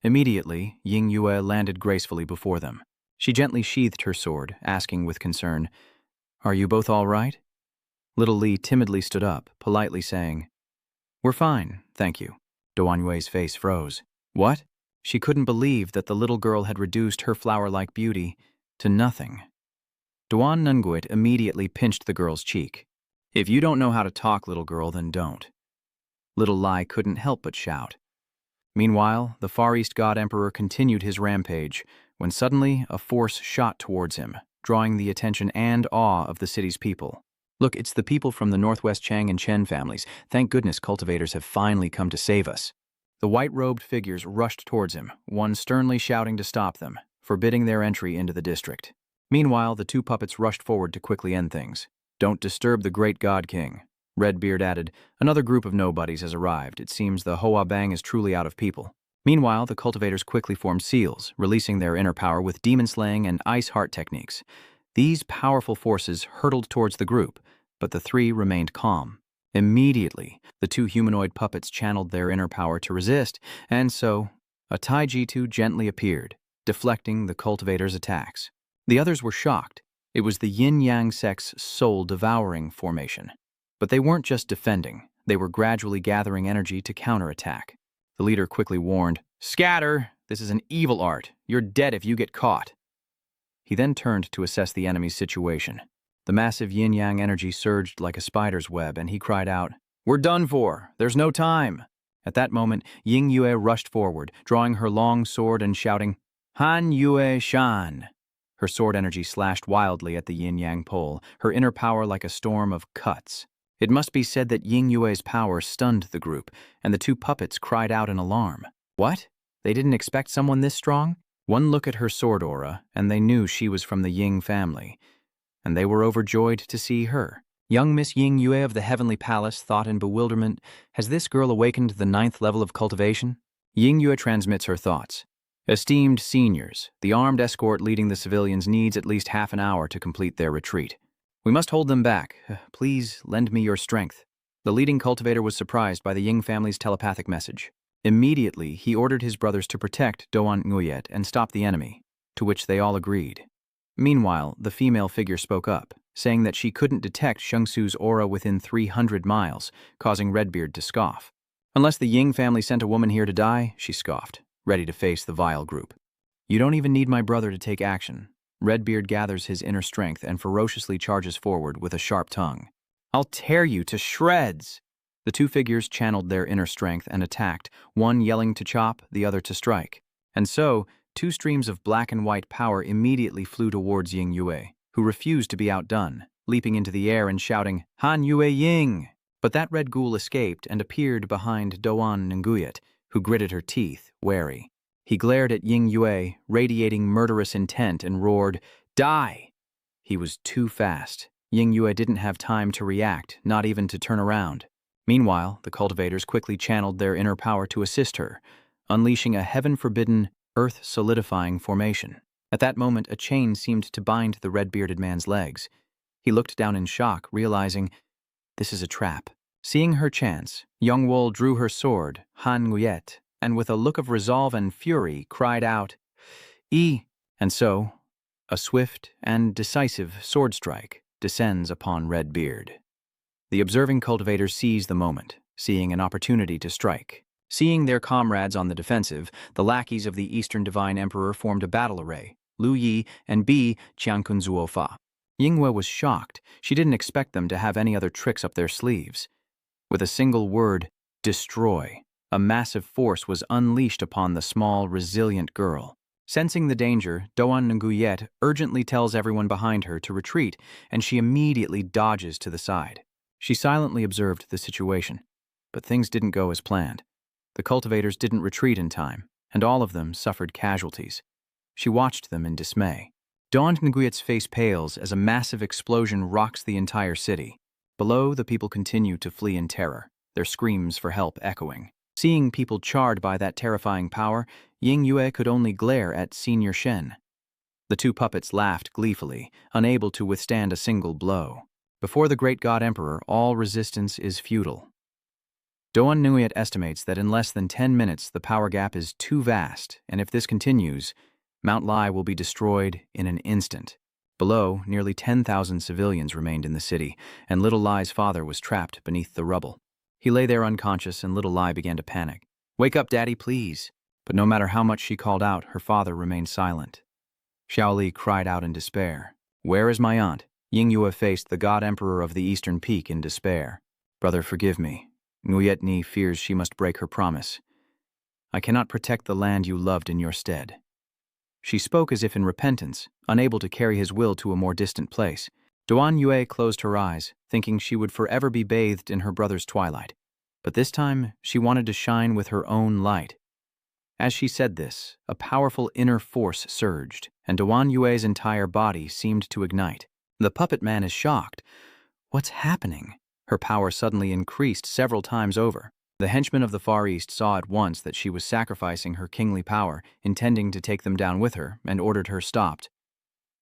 Immediately, Ying Yue landed gracefully before them. She gently sheathed her sword, asking with concern, Are you both all right? Little Lee timidly stood up, politely saying, We're fine, thank you. Doan Yue's face froze. What? She couldn't believe that the little girl had reduced her flower-like beauty to nothing. Doan Nunguit immediately pinched the girl's cheek. If you don't know how to talk, little girl, then don't. Little Lai couldn't help but shout. Meanwhile, the Far East God Emperor continued his rampage, when suddenly a force shot towards him, drawing the attention and awe of the city's people. Look, it's the people from the Northwest Chang and Chen families. Thank goodness cultivators have finally come to save us. The white-robed figures rushed towards him, one sternly shouting to stop them, forbidding their entry into the district. Meanwhile, the two puppets rushed forward to quickly end things. Don't disturb the great God King. Redbeard added, another group of nobodies has arrived. It seems the Hoa Bang is truly out of people. Meanwhile, the cultivators quickly formed seals, releasing their inner power with demon-slaying and ice heart techniques. These powerful forces hurtled towards the group, but the three remained calm. Immediately, the two humanoid puppets channeled their inner power to resist, and so, a Taijitu gently appeared, deflecting the cultivators' attacks. The others were shocked. It was the yin-yang sect's soul-devouring formation. But they weren't just defending, they were gradually gathering energy to counterattack. The leader quickly warned, Scatter! This is an evil art. You're dead if you get caught. He then turned to assess the enemy's situation. The massive yin-yang energy surged like a spider's web, and he cried out, We're done for! There's no time! At that moment, Ying Yue rushed forward, drawing her long sword and shouting, Han Yue Shan! Her sword energy slashed wildly at the yin-yang pole, her inner power like a storm of cuts. It must be said that Ying Yue's power stunned the group, and the two puppets cried out in alarm. What? They didn't expect someone this strong? One look at her sword aura, and they knew she was from the Ying family, and they were overjoyed to see her. Young Miss Ying Yue of the Heavenly Palace thought in bewilderment, has this girl awakened the 9th level of cultivation? Ying Yue transmits her thoughts. Esteemed seniors, the armed escort leading the civilians needs at least half an hour to complete their retreat. We must hold them back. Please lend me your strength. The leading cultivator was surprised by the Ying family's telepathic message. Immediately, he ordered his brothers to protect Doan Nguyet and stop the enemy, to which they all agreed. Meanwhile, the female figure spoke up, saying that she couldn't detect Shengsu's aura within 300 miles, causing Redbeard to scoff. Unless the Ying family sent a woman here to die, she scoffed, ready to face the vile group. You don't even need my brother to take action. Redbeard gathers his inner strength and ferociously charges forward with a sharp tongue. I'll tear you to shreds! The two figures channeled their inner strength and attacked, one yelling to chop, the other to strike. And so, two streams of black and white power immediately flew towards Ying Yue, who refused to be outdone, leaping into the air and shouting, Han Yue Ying! But that red ghoul escaped and appeared behind Doan Nguyet, who gritted her teeth, wary. He glared at Ying Yue, radiating murderous intent, and roared, Die! He was too fast. Ying Yue didn't have time to react, not even to turn around. Meanwhile, the cultivators quickly channeled their inner power to assist her, unleashing a heaven-forbidden, earth-solidifying formation. At that moment, a chain seemed to bind the red-bearded man's legs. He looked down in shock, realizing, this is a trap. Seeing her chance, Young Wol drew her sword, Han Nguyet, and with a look of resolve and fury, cried out, And so, a swift and decisive sword strike descends upon Redbeard. The observing cultivators seize the moment, seeing an opportunity to strike. Seeing their comrades on the defensive, the lackeys of the Eastern Divine Emperor formed a battle array, Lu Yi and Bi Qiangkunzuo Fa. Yingwe was shocked. She didn't expect them to have any other tricks up their sleeves. With a single word, destroy, a massive force was unleashed upon the small, resilient girl. Sensing the danger, Doan Nguyet urgently tells everyone behind her to retreat, and she immediately dodges to the side. She silently observed the situation, but things didn't go as planned. The cultivators didn't retreat in time, and all of them suffered casualties. She watched them in dismay. Doan Nguyet's face pales as a massive explosion rocks the entire city. Below, the people continue to flee in terror, their screams for help echoing. Seeing people charred by that terrifying power, Ying Yue could only glare at Senior Shen. The two puppets laughed gleefully, unable to withstand a single blow. Before the great God Emperor, all resistance is futile. Doan Nguyet estimates that in less than 10 minutes the power gap is too vast, and if this continues, Mount Lai will be destroyed in an instant. Below, nearly 10,000 civilians remained in the city, and Little Lai's father was trapped beneath the rubble. He lay there unconscious, and Little Lai began to panic. "Wake up, Daddy, please." But no matter how much she called out, her father remained silent. Xiaoli cried out in despair. "Where is my aunt?" Yingyue faced the god emperor of the Eastern Peak in despair. "Brother, forgive me. Nguyet Ni fears she must break her promise. I cannot protect the land you loved in your stead." She spoke as if in repentance, unable to carry his will to a more distant place. Duan Yue closed her eyes, thinking she would forever be bathed in her brother's twilight. But this time, she wanted to shine with her own light. As she said this, a powerful inner force surged, and Duan Yue's entire body seemed to ignite. The puppet man is shocked. What's happening? Her power suddenly increased several times over. The henchmen of the Far East saw at once that she was sacrificing her kingly power, intending to take them down with her, and ordered her stopped.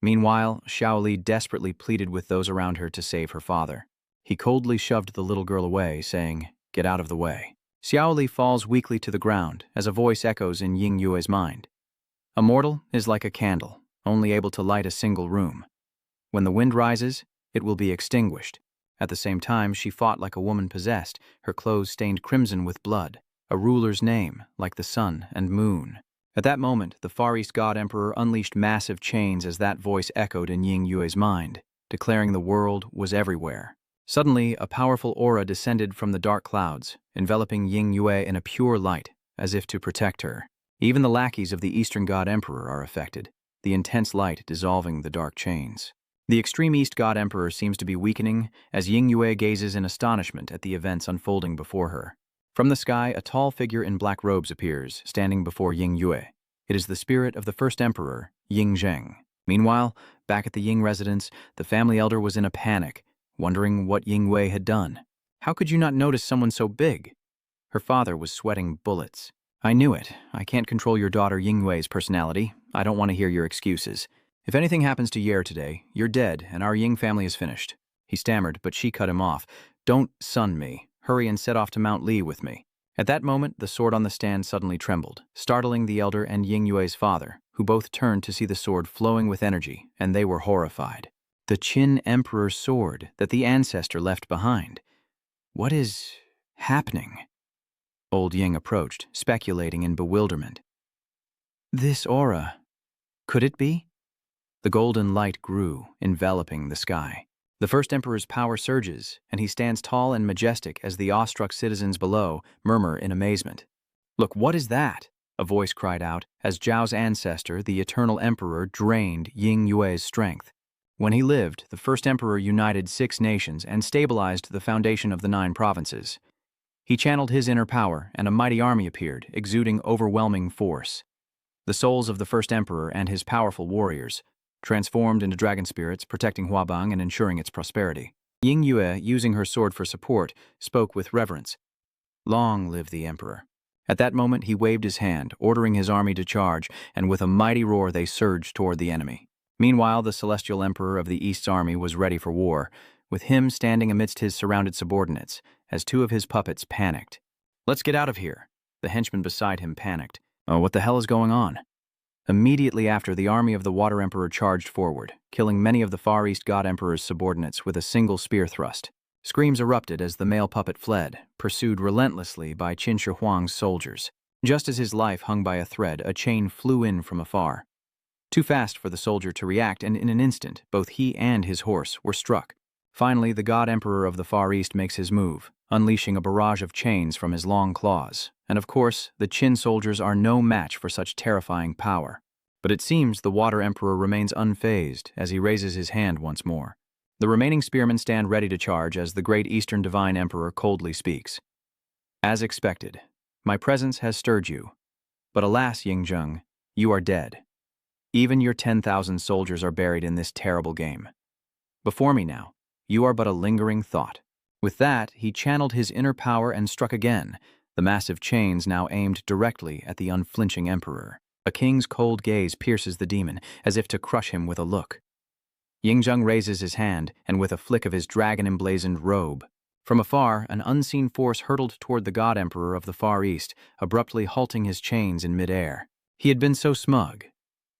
Meanwhile, Xiaoli desperately pleaded with those around her to save her father. He coldly shoved the little girl away, saying, "Get out of the way." Xiaoli falls weakly to the ground as a voice echoes in Ying Yue's mind. "A mortal is like a candle, only able to light a single room. When the wind rises, it will be extinguished." At the same time, she fought like a woman possessed, her clothes stained crimson with blood, a ruler's name, like the sun and moon. At that moment, the Far East God Emperor unleashed massive chains as that voice echoed in Ying Yue's mind, declaring the world was everywhere. Suddenly, a powerful aura descended from the dark clouds, enveloping Ying Yue in a pure light, as if to protect her. Even the lackeys of the Eastern God Emperor are affected, the intense light dissolving the dark chains. The extreme East God Emperor seems to be weakening as Ying Yue gazes in astonishment at the events unfolding before her. From the sky, a tall figure in black robes appears, standing before Ying Yue. It is the spirit of the first emperor, Ying Zheng. Meanwhile, back at the Ying residence, the family elder was in a panic, wondering what Ying Yue had done. "How could you not notice someone so big?" Her father was sweating bullets. "I knew it. I can't control your daughter Ying Yue's personality. I don't want to hear your excuses. If anything happens to Yer today, you're dead and our Ying family is finished." He stammered, but she cut him off. "Don't son me. Hurry and set off to Mount Li with me." At that moment, the sword on the stand suddenly trembled, startling the elder and Ying Yue's father, who both turned to see the sword flowing with energy, and they were horrified. The Qin Emperor's sword that the ancestor left behind. What is happening? Old Ying approached, speculating in bewilderment. "This aura, could it be?" The golden light grew, enveloping the sky. The first emperor's power surges, and he stands tall and majestic as the awestruck citizens below murmur in amazement. "Look, what is that?" a voice cried out, as Zhao's ancestor, the eternal emperor, drained Ying Yue's strength. When he lived, the first emperor united 6 nations and stabilized the foundation of the 9 provinces. He channeled his inner power, and a mighty army appeared, exuding overwhelming force. The souls of the first emperor and his powerful warriors, transformed into dragon spirits, protecting Huabang and ensuring its prosperity. Ying Yue, using her sword for support, spoke with reverence. "Long live the emperor." At that moment, he waved his hand, ordering his army to charge, and with a mighty roar they surged toward the enemy. Meanwhile, the celestial emperor of the East's army was ready for war, with him standing amidst his surrounded subordinates, as 2 of his puppets panicked. "Let's get out of here." The henchman beside him panicked. "Oh, what the hell is going on?" Immediately after, the army of the Water Emperor charged forward, killing many of the Far East God Emperor's subordinates with a single spear thrust. Screams erupted as the male puppet fled, pursued relentlessly by Qin Shi Huang's soldiers. Just as his life hung by a thread, a chain flew in from afar. Too fast for the soldier to react, and in an instant, both he and his horse were struck. Finally, the God Emperor of the Far East makes his move, unleashing a barrage of chains from his long claws. And of course, the Qin soldiers are no match for such terrifying power. But it seems the Water Emperor remains unfazed as he raises his hand once more. The remaining spearmen stand ready to charge as the great Eastern Divine Emperor coldly speaks. "As expected, my presence has stirred you. But alas, Yingzheng, you are dead. Even your 10,000 soldiers are buried in this terrible game. Before me now, you are but a lingering thought." With that, he channeled his inner power and struck again, the massive chains now aimed directly at the unflinching emperor. A king's cold gaze pierces the demon, as if to crush him with a look. Yingzheng raises his hand, and with a flick of his dragon-emblazoned robe. From afar, an unseen force hurtled toward the God Emperor of the Far East, abruptly halting his chains in midair. He had been so smug.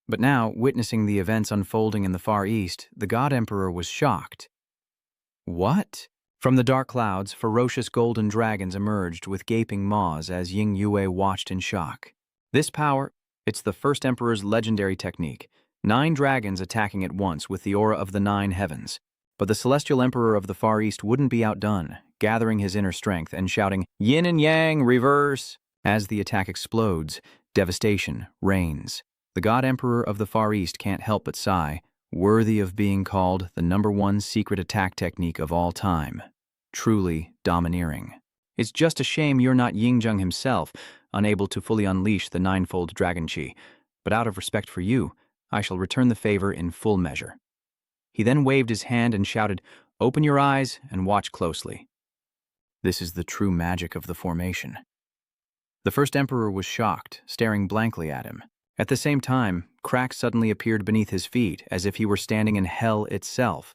But now, witnessing the events unfolding in the Far East, the God Emperor was shocked. What? From the dark clouds, ferocious golden dragons emerged with gaping maws as Ying Yue watched in shock. This power, it's the first Emperor's legendary technique. 9 dragons attacking at once with the aura of the 9 heavens. But the celestial Emperor of the Far East wouldn't be outdone, gathering his inner strength and shouting, "Yin and Yang, reverse!" As the attack explodes, devastation reigns. The God Emperor of the Far East can't help but sigh, worthy of being called the #1 secret attack technique of all time. Truly domineering. It's just a shame you're not Yingjung himself, unable to fully unleash the 9-fold dragon chi. But out of respect for you, I shall return the favor in full measure. He then waved his hand and shouted, "Open your eyes and watch closely." This is the true magic of the formation. The first Emperor was shocked, staring blankly at him. At the same time, cracks suddenly appeared beneath his feet, as if he were standing in hell itself.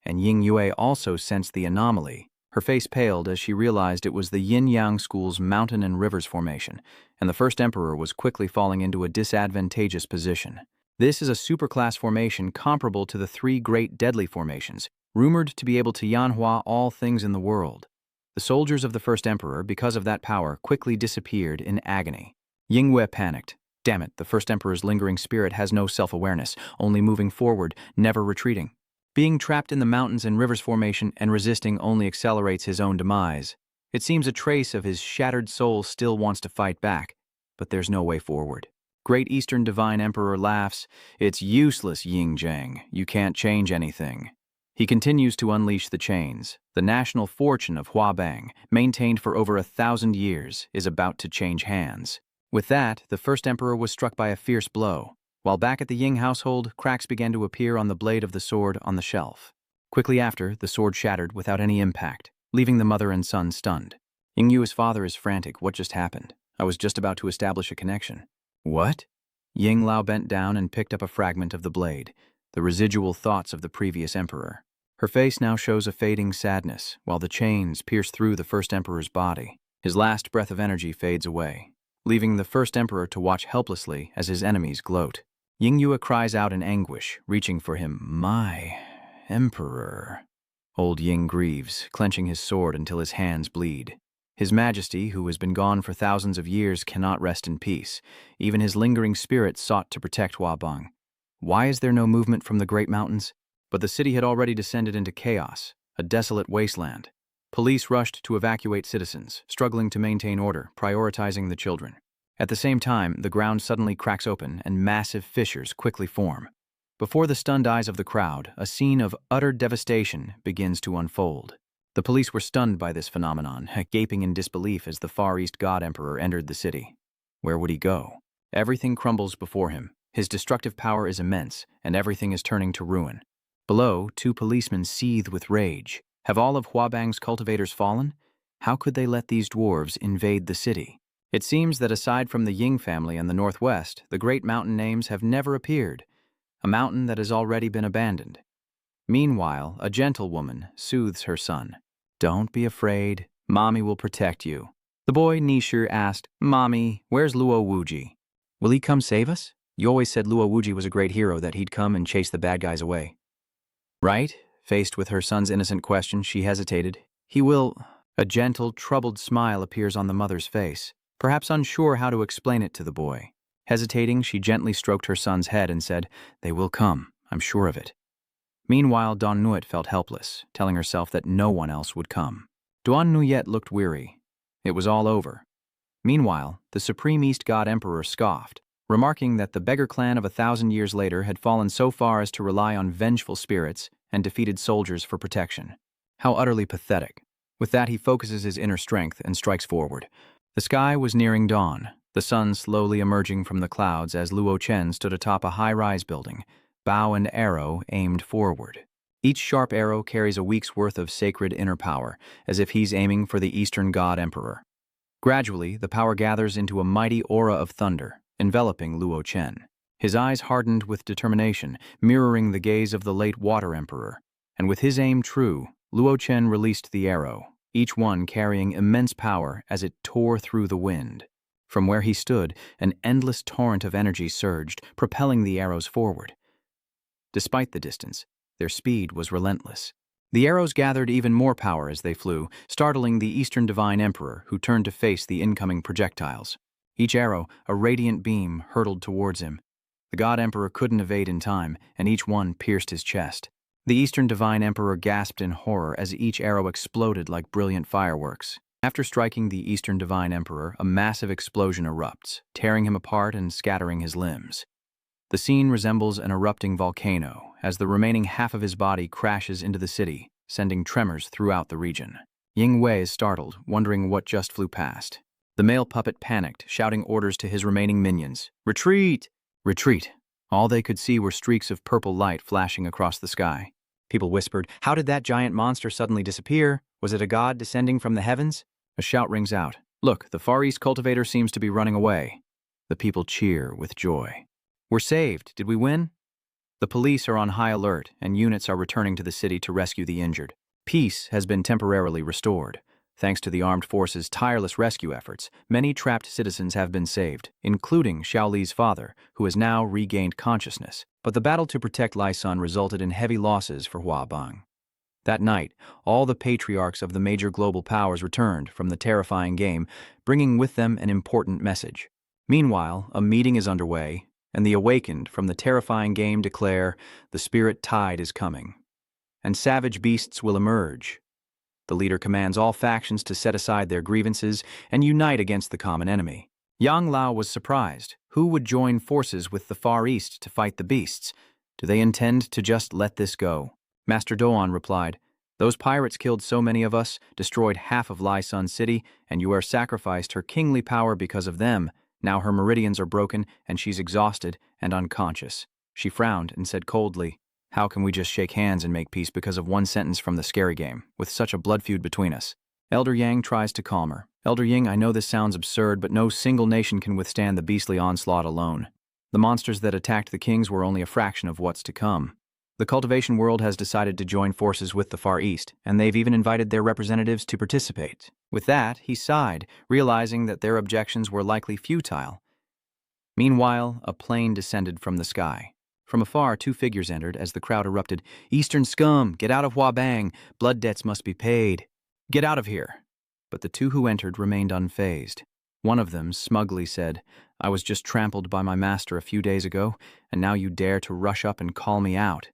And Ying Yue also sensed the anomaly. Her face paled as she realized it was the Yin-Yang School's mountain and rivers formation, and the first Emperor was quickly falling into a disadvantageous position. This is a superclass formation comparable to the 3 great deadly formations, rumored to be able to Yanhua all things in the world. The soldiers of the first Emperor, because of that power, quickly disappeared in agony. Ying Yue panicked. Damn it, the first Emperor's lingering spirit has no self-awareness, only moving forward, never retreating. Being trapped in the mountains and rivers formation and resisting only accelerates his own demise. It seems a trace of his shattered soul still wants to fight back, but there's no way forward. Great Eastern Divine Emperor laughs, "It's useless, Yingjang. You can't change anything." He continues to unleash the chains. The national fortune of Huabang, maintained for over 1,000 years, is about to change hands. With that, the first Emperor was struck by a fierce blow. While back at the Ying household, cracks began to appear on the blade of the sword on the shelf. Quickly after, the sword shattered without any impact, leaving the mother and son stunned. Ying Yue's father is frantic. What just happened? I was just about to establish a connection. What? Ying Lao bent down and picked up a fragment of the blade, the residual thoughts of the previous Emperor. Her face now shows a fading sadness, while the chains pierce through the first Emperor's body. His last breath of energy fades away, leaving the first Emperor to watch helplessly as his enemies gloat. Ying Yue cries out in anguish, reaching for him. "My Emperor." Old Ying grieves, clenching his sword until his hands bleed. His Majesty, who has been gone for thousands of years, cannot rest in peace. Even his lingering spirit sought to protect Huabang. Why is there no movement from the Great Mountains? But the city had already descended into chaos, a desolate wasteland. Police rushed to evacuate citizens, struggling to maintain order, prioritizing the children. At the same time, the ground suddenly cracks open and massive fissures quickly form. Before the stunned eyes of the crowd, a scene of utter devastation begins to unfold. The police were stunned by this phenomenon, gaping in disbelief as the Far East God Emperor entered the city. Where would he go? Everything crumbles before him. His destructive power is immense, and everything is turning to ruin. Below, 2 policemen seethe with rage. Have all of Huabang's cultivators fallen? How could they let these dwarves invade the city? It seems that aside from the Ying family and the Northwest, the great mountain names have never appeared, a mountain that has already been abandoned. Meanwhile, a gentlewoman soothes her son. "Don't be afraid. Mommy will protect you." The boy, Nishir, asked, "Mommy, where's Luo Wuji? Will he come save us? You always said Luo Wuji was a great hero, that he'd come and chase the bad guys away." "Right?" Faced with her son's innocent question, she hesitated. "He will—" A gentle, troubled smile appears on the mother's face, perhaps unsure how to explain it to the boy. Hesitating, she gently stroked her son's head and said, "They will come, I'm sure of it." Meanwhile, Don Nuit felt helpless, telling herself that no one else would come. Duan Nuyet looked weary. It was all over. Meanwhile, the Supreme East God Emperor scoffed, remarking that the beggar clan of 1,000 years later had fallen so far as to rely on vengeful spirits and defeated soldiers for protection. How utterly pathetic. With that, he focuses his inner strength and strikes forward. The sky was nearing dawn, the sun slowly emerging from the clouds as Luo Chen stood atop a high-rise building, bow and arrow aimed forward. Each sharp arrow carries a week's worth of sacred inner power, as if he's aiming for the Eastern God Emperor. Gradually, the power gathers into a mighty aura of thunder, enveloping Luo Chen. His eyes hardened with determination, mirroring the gaze of the late Water Emperor. And with his aim true, Luo Chen released the arrow, each one carrying immense power as it tore through the wind. From where he stood, an endless torrent of energy surged, propelling the arrows forward. Despite the distance, their speed was relentless. The arrows gathered even more power as they flew, startling the Eastern Divine Emperor, who turned to face the incoming projectiles. Each arrow, a radiant beam, hurtled towards him. The God Emperor couldn't evade in time, and each one pierced his chest. The Eastern Divine Emperor gasped in horror as each arrow exploded like brilliant fireworks. After striking the Eastern Divine Emperor, a massive explosion erupts, tearing him apart and scattering his limbs. The scene resembles an erupting volcano, as the remaining half of his body crashes into the city, sending tremors throughout the region. Ying Wei is startled, wondering what just flew past. The male puppet panicked, shouting orders to his remaining minions. "Retreat! Retreat!" All they could see were streaks of purple light flashing across the sky. People whispered, "How did that giant monster suddenly disappear? Was it a god descending from the heavens?" A shout rings out. "Look, the Far East cultivator seems to be running away." The people cheer with joy. "We're saved. Did we win?" The police are on high alert, and units are returning to the city to rescue the injured. Peace has been temporarily restored. Thanks to the armed forces' tireless rescue efforts, many trapped citizens have been saved, including Xiaoli's father, who has now regained consciousness. But the battle to protect Lai Sun resulted in heavy losses for Huabang. That night, all the patriarchs of the major global powers returned from the terrifying game, bringing with them an important message. Meanwhile, a meeting is underway, and the awakened from the terrifying game declare, "The spirit tide is coming, and savage beasts will emerge." The leader commands all factions to set aside their grievances and unite against the common enemy. Yang Lao was surprised. Who would join forces with the Far East to fight the beasts? Do they intend to just let this go? Master Doan replied, "Those pirates killed so many of us, destroyed half of Lai Sun City, and Yuer sacrificed her kingly power because of them. Now her meridians are broken, and she's exhausted and unconscious." She frowned and said coldly, "How can we just shake hands and make peace because of one sentence from the scary game, with such a blood feud between us?" Elder Yang tries to calm her. "Elder Ying, I know this sounds absurd, but no single nation can withstand the beastly onslaught alone. The monsters that attacked the kings were only a fraction of what's to come. The cultivation world has decided to join forces with the Far East, and they've even invited their representatives to participate." With that, he sighed, realizing that their objections were likely futile. Meanwhile, a plane descended from the sky. From afar, two figures entered as the crowd erupted. "Eastern scum, get out of Huabang! Blood debts must be paid. Get out of here!" But the two who entered remained unfazed. One of them smugly said, "I was just trampled by my master a few days ago, and now you dare to rush up and call me out."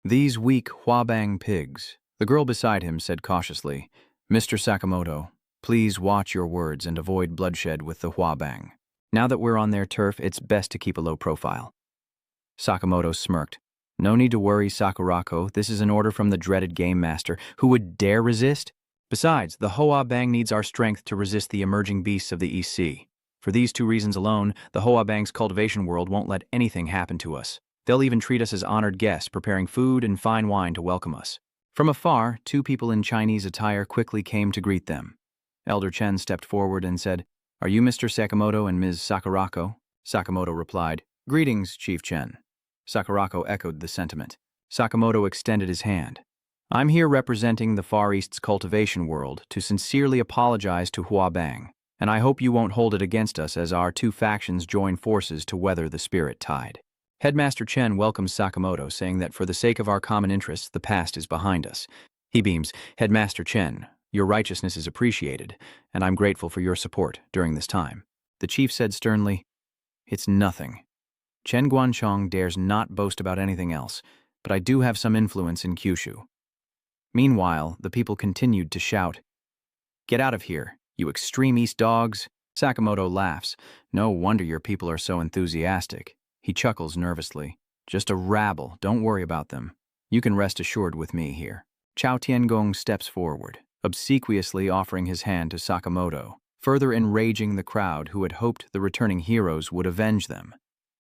"These weak Huabang pigs." The girl beside him said cautiously, "Mr. Sakamoto, please watch your words and avoid bloodshed with the Huabang. Now that we're on their turf, it's best to keep a low profile." Sakamoto smirked. "No need to worry, Sakurako. This is an order from the dreaded Game Master. Who would dare resist? Besides, the Huabang needs our strength to resist the emerging beasts of the East Sea. For these two reasons alone, the Huabang's cultivation world won't let anything happen to us. They'll even treat us as honored guests, preparing food and fine wine to welcome us." From afar, two people in Chinese attire quickly came to greet them. Elder Chen stepped forward and said, "Are you Mr. Sakamoto and Ms. Sakurako?" Sakamoto replied, "Greetings, Chief Chen." Sakurako echoed the sentiment. Sakamoto extended his hand. "I'm here representing the Far East's cultivation world to sincerely apologize to Huabang, and I hope you won't hold it against us as our two factions join forces to weather the spirit tide." Headmaster Chen welcomes Sakamoto, saying that for the sake of our common interests, the past is behind us. He beams, "Headmaster Chen, your righteousness is appreciated, and I'm grateful for your support during this time." The chief said sternly, "It's nothing. Chen Guanchong dares not boast about anything else, but I do have some influence in Kyushu." Meanwhile, the people continued to shout, "Get out of here, you extreme East dogs." Sakamoto laughs. "No wonder your people are so enthusiastic." He chuckles nervously. "Just a rabble, don't worry about them. You can rest assured with me here." Chao Tiangong steps forward, obsequiously offering his hand to Sakamoto, further enraging the crowd who had hoped the returning heroes would avenge them,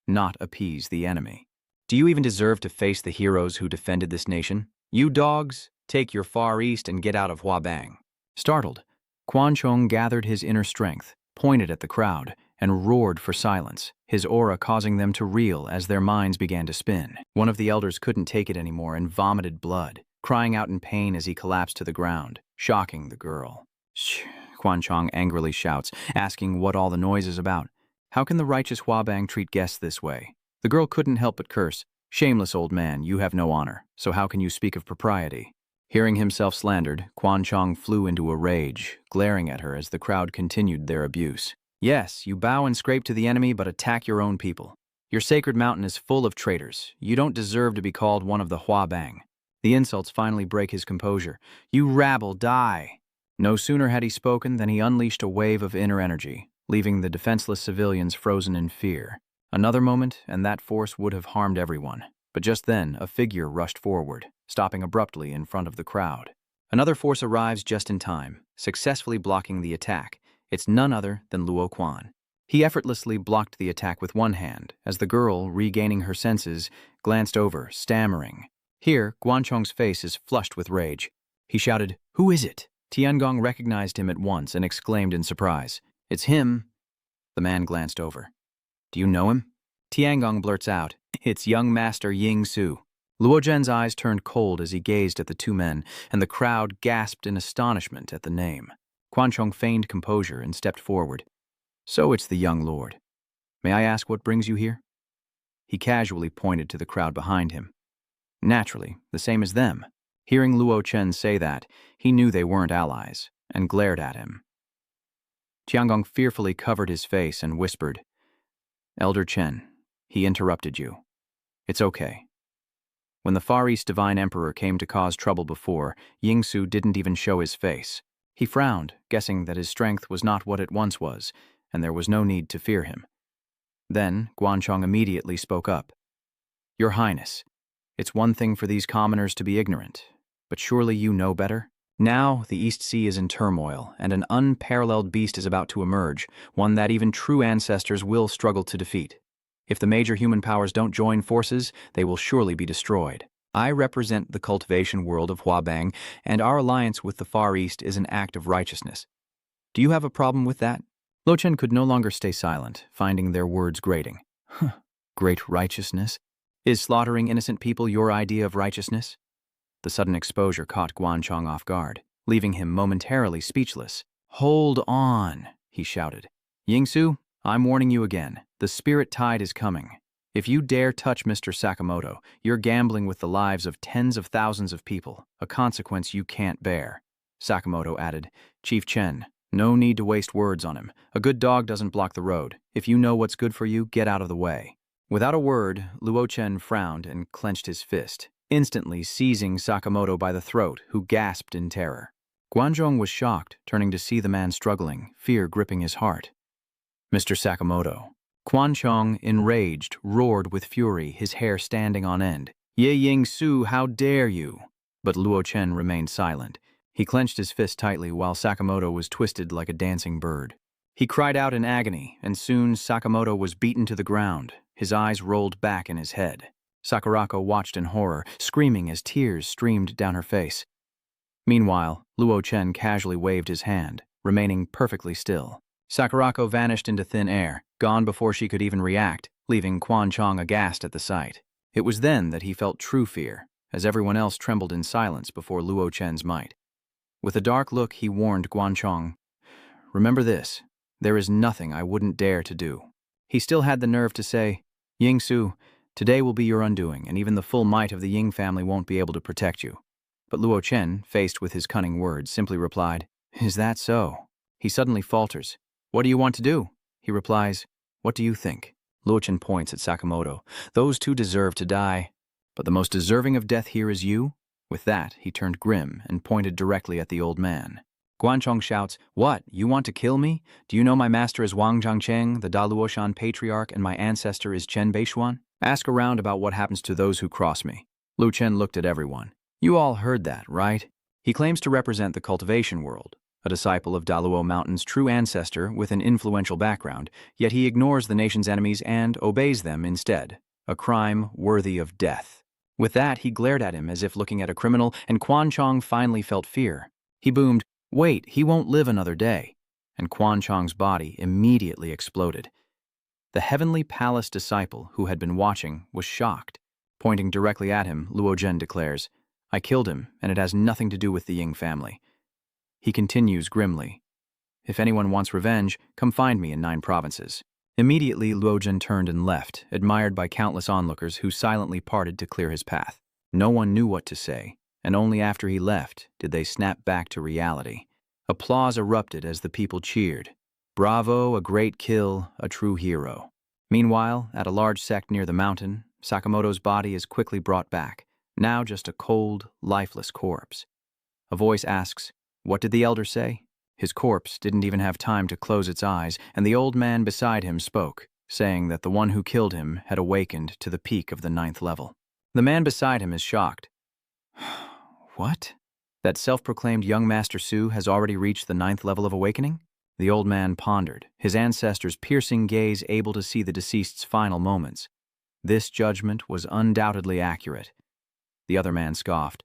not appease the enemy. "Do you even deserve to face the heroes who defended this nation? You dogs, take your Far East and get out of Huabang." Startled, Quanchong gathered his inner strength, pointed at the crowd, and roared for silence, his aura causing them to reel as their minds began to spin. One of the elders couldn't take it anymore and vomited blood, crying out in pain as he collapsed to the ground, shocking the girl. "Shh, Quan Chong angrily shouts, asking what all the noise is about. How can the righteous Huabang treat guests this way? The girl couldn't help but curse. Shameless old man, you have no honor, so how can you speak of propriety? Hearing himself slandered, Quan Chong flew into a rage, glaring at her as the crowd continued their abuse. Yes, you bow and scrape to the enemy but attack your own people. Your sacred mountain is full of traitors. You don't deserve to be called one of the Huabang. The insults finally break his composure. You rabble, die! No sooner had he spoken than he unleashed a wave of inner energy, leaving the defenseless civilians frozen in fear. Another moment, and that force would have harmed everyone. But just then, a figure rushed forward, stopping abruptly in front of the crowd. Another force arrives just in time, successfully blocking the attack. It's none other than Luo Quan. He effortlessly blocked the attack with one hand, as the girl, regaining her senses, glanced over, stammering. Here, Guanchong's face is flushed with rage. He shouted, "Who is it?" Tiangong recognized him at once and exclaimed in surprise, "It's him." The man glanced over. "Do you know him?" Tiangong blurts out, "It's young master Ying Su." Luo Zhen's eyes turned cold as he gazed at the two men, and the crowd gasped in astonishment at the name. Guanchong feigned composure and stepped forward. "So it's the young lord. May I ask what brings you here?" He casually pointed to the crowd behind him. Naturally, the same as them. Hearing Luo Chen say that, he knew they weren't allies, and glared at him. Tiangong fearfully covered his face and whispered, "Elder Chen, he interrupted you. It's okay. When the Far East Divine Emperor came to cause trouble before, Ying Su didn't even show his face. He frowned, guessing that his strength was not what it once was, and there was no need to fear him. Then, Guanchong immediately spoke up. Your Highness, it's one thing for these commoners to be ignorant, but surely you know better? Now, the East Sea is in turmoil, and an unparalleled beast is about to emerge, one that even true ancestors will struggle to defeat. If the major human powers don't join forces, they will surely be destroyed. I represent the cultivation world of Huabang, and our alliance with the Far East is an act of righteousness. Do you have a problem with that? Lo Chen could no longer stay silent, finding their words grating. Great righteousness? Is slaughtering innocent people your idea of righteousness? The sudden exposure caught Guanchong off guard, leaving him momentarily speechless. Hold on, he shouted. Ying Su, I'm warning you again. The spirit tide is coming. If you dare touch Mr. Sakamoto, you're gambling with the lives of tens of thousands of people, a consequence you can't bear. Sakamoto added, Chief Chen, no need to waste words on him. A good dog doesn't block the road. If you know what's good for you, get out of the way. Without a word, Luo Chen frowned and clenched his fist, instantly seizing Sakamoto by the throat, who gasped in terror. Guanzhong was shocked, turning to see the man struggling, fear gripping his heart. Mr. Sakamoto. Guanzhong, enraged, roared with fury, his hair standing on end. Ye Ying Su, how dare you? But Luo Chen remained silent. He clenched his fist tightly while Sakamoto was twisted like a dancing bird. He cried out in agony, and soon Sakamoto was beaten to the ground, his eyes rolled back in his head. Sakurako watched in horror, screaming as tears streamed down her face. Meanwhile, Luo Chen casually waved his hand, remaining perfectly still. Sakurako vanished into thin air, gone before she could even react, leaving Guanchong aghast at the sight. It was then that he felt true fear, as everyone else trembled in silence before Luo Chen's might. With a dark look, he warned Guanchong, Remember this, there is nothing I wouldn't dare to do. He still had the nerve to say, Ying Su, today will be your undoing, and even the full might of the Ying family won't be able to protect you. But Luo Chen, faced with his cunning words, simply replied, Is that so? He suddenly falters. What do you want to do? He replies, What do you think? Luo Chen points at Sakamoto. Those two deserve to die. But the most deserving of death here is you? With that, he turned grim and pointed directly at the old man. Guanchong shouts, What, you want to kill me? Do you know my master is Wang Zhangcheng, the Daluoshan patriarch, and my ancestor is Chen Beishuan? Ask around about what happens to those who cross me. Lu Chen looked at everyone. You all heard that, right? He claims to represent the cultivation world, a disciple of Daluo Mountain's true ancestor with an influential background, yet he ignores the nation's enemies and obeys them instead, a crime worthy of death. With that, he glared at him as if looking at a criminal, and Guanchong finally felt fear. He boomed, Wait, he won't live another day. And Guanchong's body immediately exploded. The Heavenly Palace disciple who had been watching was shocked. Pointing directly at him, Luo Zhen declares, I killed him, and it has nothing to do with the Ying family. He continues grimly, If anyone wants revenge, come find me in 9 provinces. Immediately, Luochen turned and left, admired by countless onlookers who silently parted to clear his path. No one knew what to say, and only after he left did they snap back to reality. Applause erupted as the people cheered. Bravo, a great kill, a true hero. Meanwhile, at a large sect near the mountain, Sakamoto's body is quickly brought back, now just a cold, lifeless corpse. A voice asks, "What did the elder say?" His corpse didn't even have time to close its eyes, and the old man beside him spoke, saying that the one who killed him had awakened to the peak of the 9th level. The man beside him is shocked. What? That self-proclaimed young Master Su has already reached the 9th level of awakening? The old man pondered, his ancestor's piercing gaze able to see the deceased's final moments. This judgment was undoubtedly accurate. The other man scoffed.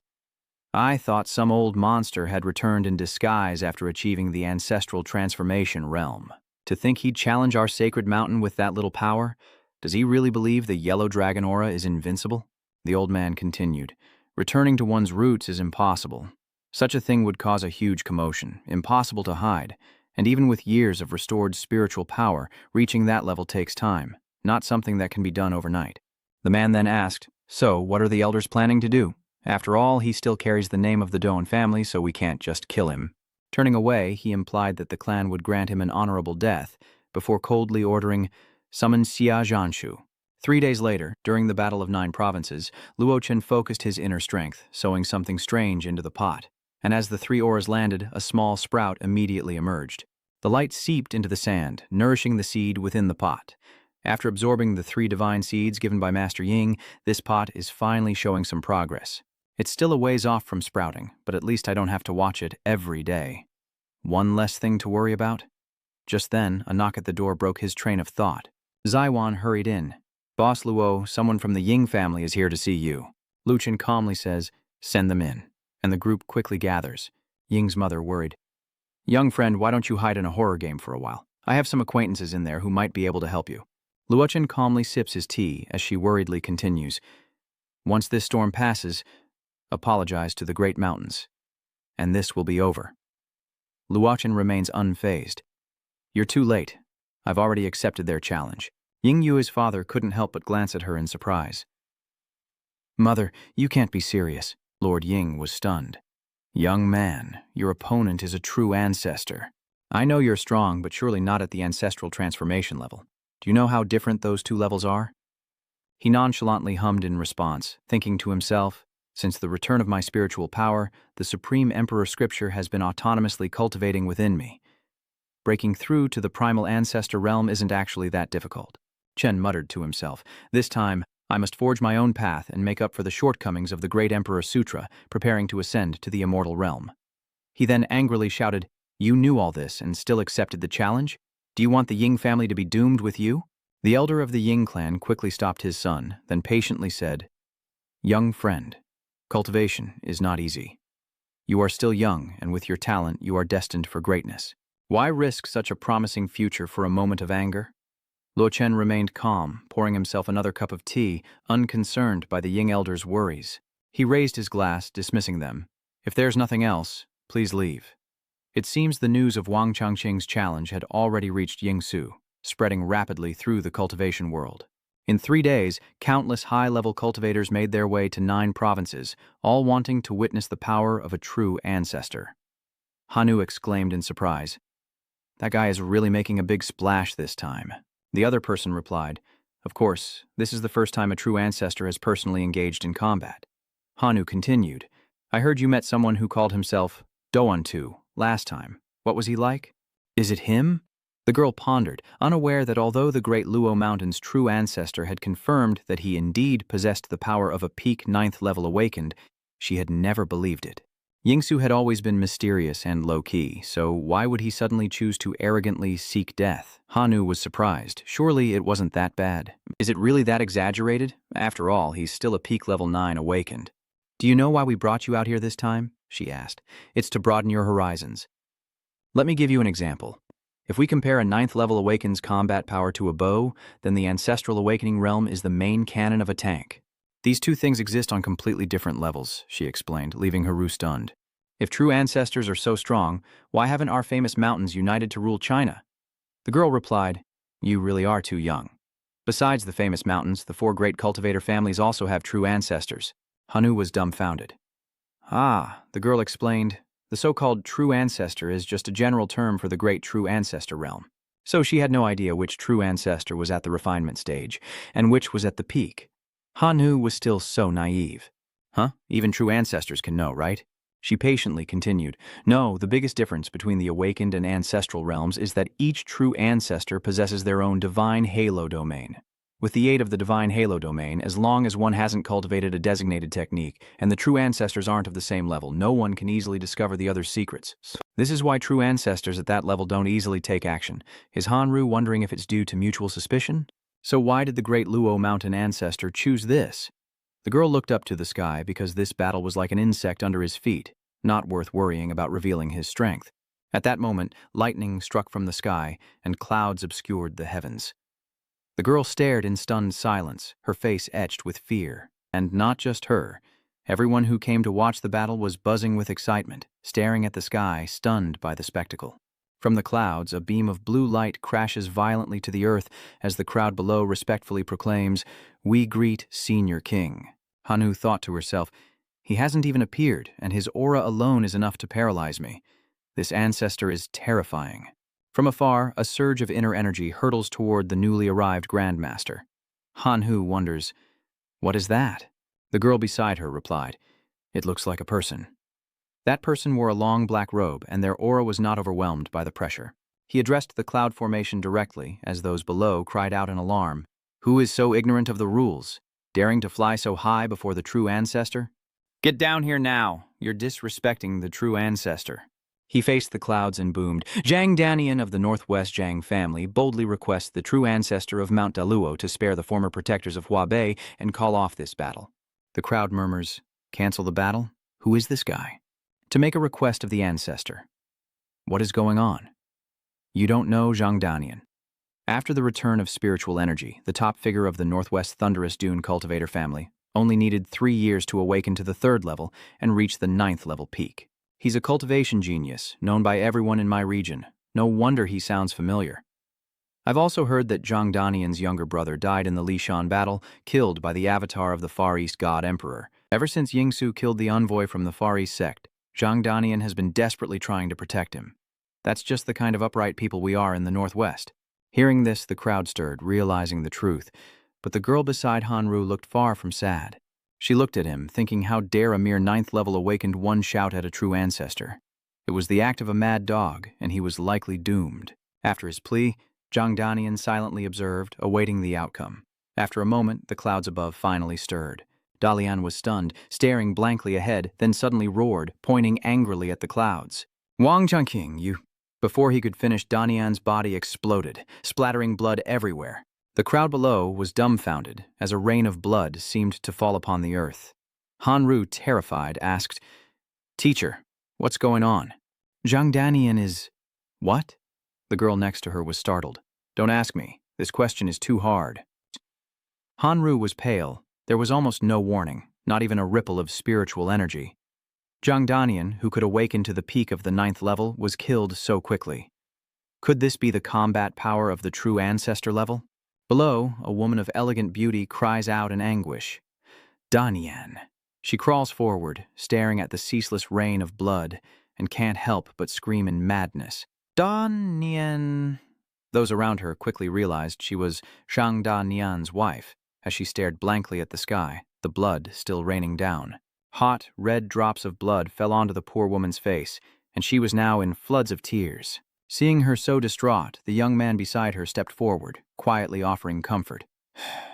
I thought some old monster had returned in disguise after achieving the ancestral transformation realm. To think he'd challenge our sacred mountain with that little power? Does he really believe the yellow dragon aura is invincible? The old man continued. Returning to one's roots is impossible. Such a thing would cause a huge commotion, impossible to hide, and even with years of restored spiritual power, reaching that level takes time, not something that can be done overnight. The man then asked, so what are the elders planning to do? After all, he still carries the name of the Doan family, so we can't just kill him. Turning away, he implied that the clan would grant him an honorable death, before coldly ordering, summon Xia Zhanshu. 3 days later, during the Battle of 9 Provinces, Luochen focused his inner strength, sowing something strange into the pot. And as the 3 oars landed, a small sprout immediately emerged. The light seeped into the sand, nourishing the seed within the pot. After absorbing the 3 divine seeds given by Master Ying, this pot is finally showing some progress. It's still a ways off from sprouting, but at least I don't have to watch it every day. One less thing to worry about? Just then, a knock at the door broke his train of thought. Zaiwan hurried in. Boss Luo, someone from the Ying family is here to see you. Luochen calmly says, send them in. And the group quickly gathers. Ying's mother worried. Young friend, why don't you hide in a horror game for a while? I have some acquaintances in there who might be able to help you. Luochen calmly sips his tea as she worriedly continues. Once this storm passes, apologize to the great mountains, and this will be over. Luochen remains unfazed. You're too late. I've already accepted their challenge. Ying Yue's father couldn't help but glance at her in surprise. Mother, you can't be serious. Lord Ying was stunned. Young man, your opponent is a true ancestor. I know you're strong, but surely not at the ancestral transformation level. Do you know how different those 2 levels are? He nonchalantly hummed in response, thinking to himself, since the return of my spiritual power, the Supreme Emperor Scripture has been autonomously cultivating within me. Breaking through to the primal ancestor realm isn't actually that difficult. Chen muttered to himself, this time, I must forge my own path and make up for the shortcomings of the great Emperor Sutra, preparing to ascend to the immortal realm. He then angrily shouted, you knew all this and still accepted the challenge? Do you want the Ying family to be doomed with you? The elder of the Ying clan quickly stopped his son, then patiently said, young friend, cultivation is not easy. You are still young, and with your talent, you are destined for greatness. Why risk such a promising future for a moment of anger? Luochen remained calm, pouring himself another cup of tea, unconcerned by the Ying elder's worries. He raised his glass, dismissing them. If there's nothing else, please leave. It seems the news of Wang Changqing's challenge had already reached Yingsu, spreading rapidly through the cultivation world. In 3 days, countless high-level cultivators made their way to 9 provinces, all wanting to witness the power of a true ancestor. Hanu exclaimed in surprise, that guy is really making a big splash this time. The other person replied, of course, this is the first time a true ancestor has personally engaged in combat. Hanu continued, I heard you met someone who called himself Doantu last time. What was he like? Is it him? The girl pondered, unaware that although the great Luo Mountain's true ancestor had confirmed that he indeed possessed the power of a peak 9th level awakened, she had never believed it. Yingsu had always been mysterious and low-key, so why would he suddenly choose to arrogantly seek death? Hanu was surprised. Surely it wasn't that bad. Is it really that exaggerated? After all, he's still a peak level 9 awakened. Do you know why we brought you out here this time? She asked. It's to broaden your horizons. Let me give you an example. If we compare a 9th level awakened's combat power to a bow, then the ancestral awakening realm is the main cannon of a tank. These 2 things exist on completely different levels, she explained, leaving Haru stunned. If true ancestors are so strong, why haven't our famous mountains united to rule China? The girl replied, "You really are too young. Besides the famous mountains, the four great cultivator families also have true ancestors." Hanu was dumbfounded. "Ah," the girl explained, "the so-called true ancestor is just a general term for the great true ancestor realm." So she had no idea which true ancestor was at the refinement stage, and which was at the peak. Hanu was still so naive. "Huh? Even true ancestors can know, right?" She patiently continued, "No, the biggest difference between the awakened and ancestral realms is that each true ancestor possesses their own divine halo domain. With the aid of the divine halo domain, as long as one hasn't cultivated a designated technique, and the true ancestors aren't of the same level, no one can easily discover the other's secrets. This is why true ancestors at that level don't easily take action." Is Hanru wondering if it's due to mutual suspicion? So why did the great Luo mountain ancestor choose this? The girl looked up to the sky because this battle was like an insect under his feet, not worth worrying about revealing his strength. At that moment, lightning struck from the sky, and clouds obscured the heavens. The girl stared in stunned silence, her face etched with fear. And not just her. Everyone who came to watch the battle was buzzing with excitement, staring at the sky, stunned by the spectacle. From the clouds, a beam of blue light crashes violently to the earth as the crowd below respectfully proclaims, "We greet Senior King." Hanu thought to herself, "He hasn't even appeared, and his aura alone is enough to paralyze me. This ancestor is terrifying." From afar, a surge of inner energy hurtles toward the newly arrived Grandmaster. Hanhu wonders, "What is that?" The girl beside her replied, "It looks like a person." That person wore a long black robe, and their aura was not overwhelmed by the pressure. He addressed the cloud formation directly, as those below cried out in alarm, "Who is so ignorant of the rules, daring to fly so high before the true ancestor? Get down here now, you're disrespecting the true ancestor." He faced the clouds and boomed, "Zhang Danian of the Northwest Zhang family boldly requests the true ancestor of Mount Daluo to spare the former protectors of Huabei and call off this battle." The crowd murmurs, "Cancel the battle? Who is this guy?" To make a request of the ancestor. What is going on? You don't know Zhang Danian. After the return of spiritual energy, the top figure of the Northwest Thunderous Dune cultivator family only needed 3 years to awaken to the 3rd level and reach the 9th level peak. He's a cultivation genius, known by everyone in my region. No wonder he sounds familiar. I've also heard that Zhang Danian's younger brother died in the Lishan battle, killed by the avatar of the Far East God Emperor. Ever since Yingsu killed the envoy from the Far East sect, Zhang Danian has been desperately trying to protect him. That's just the kind of upright people we are in the Northwest. Hearing this, the crowd stirred, realizing the truth. But the girl beside Hanru looked far from sad. She looked at him, thinking how dare a mere 9th-level awakened one shout at a true ancestor. It was the act of a mad dog, and he was likely doomed. After his plea, Zhang Danian silently observed, awaiting the outcome. After a moment, the clouds above finally stirred. Dalian was stunned, staring blankly ahead, then suddenly roared, pointing angrily at the clouds. "Wang Changqing, you..." Before he could finish, Dalian's body exploded, splattering blood everywhere. The crowd below was dumbfounded, as a rain of blood seemed to fall upon the earth. Hanru, terrified, asked, "Teacher, what's going on?" "Zhang Danian is..." "What?" The girl next to her was startled. "Don't ask me. This question is too hard." Hanru was pale. There was almost no warning, not even a ripple of spiritual energy. Zhang Danian, who could awaken to the peak of the 9th level, was killed so quickly. Could this be the combat power of the true ancestor level? Below, a woman of elegant beauty cries out in anguish. "Danian." She crawls forward, staring at the ceaseless rain of blood, and can't help but scream in madness. "Danian." Those around her quickly realized she was Zhang Danian's wife, as she stared blankly at the sky, the blood still raining down. Hot, red drops of blood fell onto the poor woman's face, and she was now in floods of tears. Seeing her so distraught, the young man beside her stepped forward, quietly offering comfort.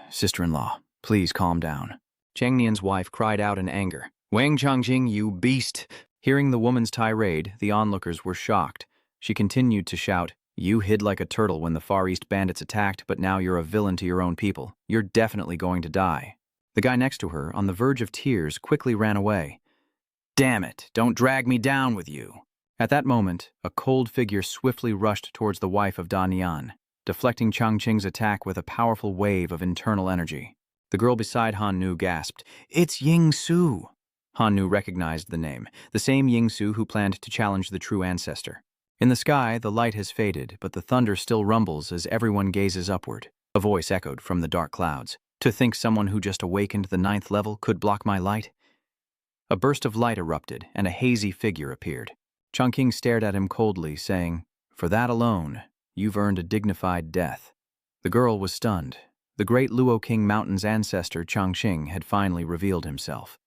"Sister-in-law, please calm down." Chang Nian's wife cried out in anger. "Wang Changjing, you beast!" Hearing the woman's tirade, the onlookers were shocked. She continued to shout, "You hid like a turtle when the Far East bandits attacked, but now you're a villain to your own people. You're definitely going to die." The guy next to her, on the verge of tears, quickly ran away. "Damn it, don't drag me down with you." At that moment, a cold figure swiftly rushed towards the wife of Danian, deflecting Changqing's attack with a powerful wave of internal energy. The girl beside Han Nu gasped, "It's Ying Su." Hannu recognized the name, the same Yingsu who planned to challenge the true ancestor. In the sky, the light has faded, but the thunder still rumbles as everyone gazes upward. A voice echoed from the dark clouds. To think someone who just awakened the 9th level could block my light? A burst of light erupted, and a hazy figure appeared. Chongqing stared at him coldly, saying, "For that alone, you've earned a dignified death." The girl was stunned. The great Luo King Mountain's ancestor, Chongqing, had finally revealed himself.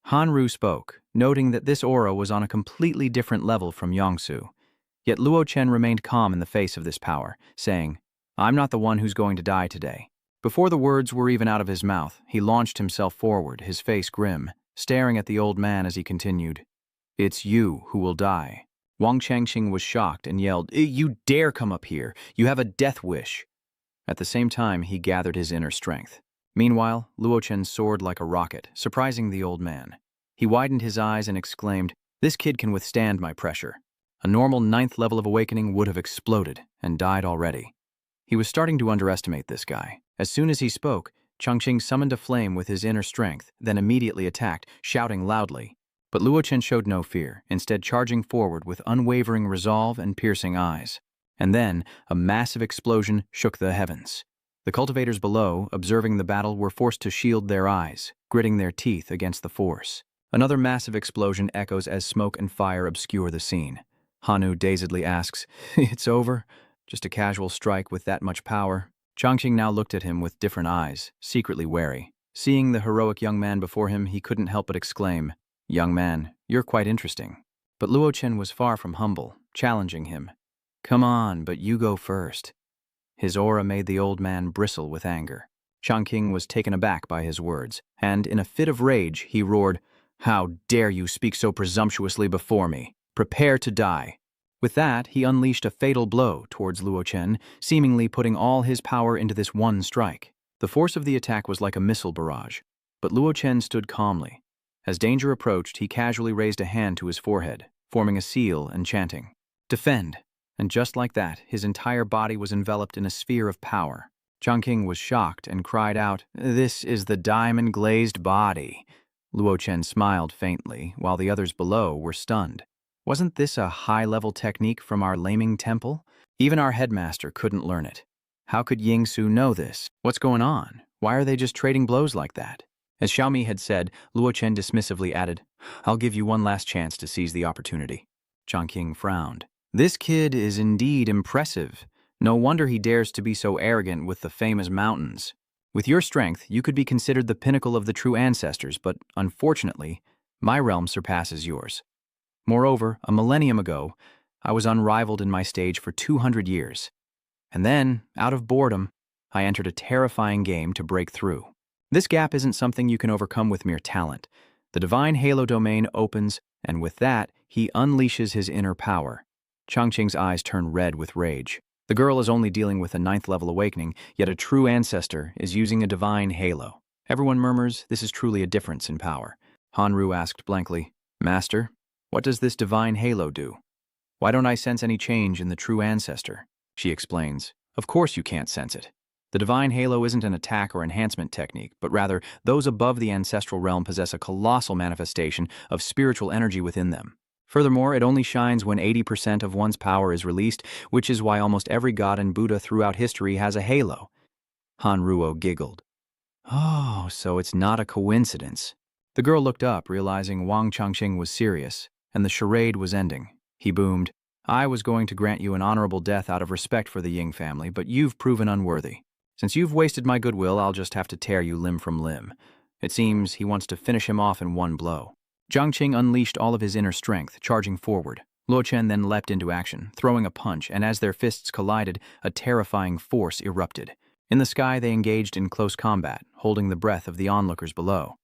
Hanru spoke, noting that this aura was on a completely different level from Yongsu. Yet Luo Chen remained calm in the face of this power, saying, "I'm not the one who's going to die today." Before the words were even out of his mouth, he launched himself forward, his face grim, staring at the old man as he continued, "It's you who will die." Wang Changxing was shocked and yelled, "You dare come up here! You have a death wish!" At the same time, he gathered his inner strength. Meanwhile, Luo Chen soared like a rocket, surprising the old man. He widened his eyes and exclaimed, "This kid can withstand my pressure." A normal 9th level of awakening would have exploded and died already. He was starting to underestimate this guy. As soon as he spoke, Chongqing summoned a flame with his inner strength, then immediately attacked, shouting loudly. But Luo Chen showed no fear, instead charging forward with unwavering resolve and piercing eyes. And then, a massive explosion shook the heavens. The cultivators below, observing the battle, were forced to shield their eyes, gritting their teeth against the force. Another massive explosion echoes as smoke and fire obscure the scene. Hannu dazedly asks, "It's over? Just a casual strike with that much power?" Chongqing now looked at him with different eyes, secretly wary. Seeing the heroic young man before him, he couldn't help but exclaim, "Young man, you're quite interesting." But Luo Chen was far from humble, challenging him. "Come on, but you go first." His aura made the old man bristle with anger. Chongqing was taken aback by his words, and in a fit of rage, he roared, "How dare you speak so presumptuously before me? Prepare to die." With that, he unleashed a fatal blow towards Luo Chen, seemingly putting all his power into this one strike. The force of the attack was like a missile barrage, but Luo Chen stood calmly. As danger approached, he casually raised a hand to his forehead, forming a seal and chanting, "Defend." And just like that, his entire body was enveloped in a sphere of power. Chongqing was shocked and cried out, "This is the diamond-glazed body." Luo Chen smiled faintly, while the others below were stunned. Wasn't this a high-level technique from our Laming Temple? Even our headmaster couldn't learn it. How could Yingsu know this? What's going on? Why are they just trading blows like that? As Xiaomi had said, Luo Chen dismissively added, "I'll give you one last chance to seize the opportunity." Chongqing frowned. This kid is indeed impressive. No wonder he dares to be so arrogant with the famous mountains. With your strength, you could be considered the pinnacle of the true ancestors, but unfortunately, my realm surpasses yours. Moreover, a millennium ago, I was unrivaled in my stage for 200 years. And then, out of boredom, I entered a terrifying game to break through. This gap isn't something you can overcome with mere talent. The divine halo domain opens, and with that, he unleashes his inner power. Chongqing's eyes turn red with rage. The girl is only dealing with a 9th level awakening, yet a true ancestor is using a divine halo. Everyone murmurs this is truly a difference in power. Hanru asked blankly, "Master, what does this divine halo do? Why don't I sense any change in the true ancestor?" She explains, "Of course you can't sense it. The divine halo isn't an attack or enhancement technique, but rather those above the ancestral realm possess a colossal manifestation of spiritual energy within them. Furthermore, it only shines when 80% of one's power is released, which is why almost every god and Buddha throughout history has a halo." Hanruo giggled. "Oh, so it's not a coincidence." The girl looked up, realizing Wang Chongqing was serious, and the charade was ending. He boomed, "I was going to grant you an honorable death out of respect for the Ying family, but you've proven unworthy. Since you've wasted my goodwill, I'll just have to tear you limb from limb." It seems he wants to finish him off in one blow. Zhangqing unleashed all of his inner strength, charging forward. Luo Chen then leapt into action, throwing a punch, and as their fists collided, a terrifying force erupted. In the sky, they engaged in close combat, holding the breath of the onlookers below.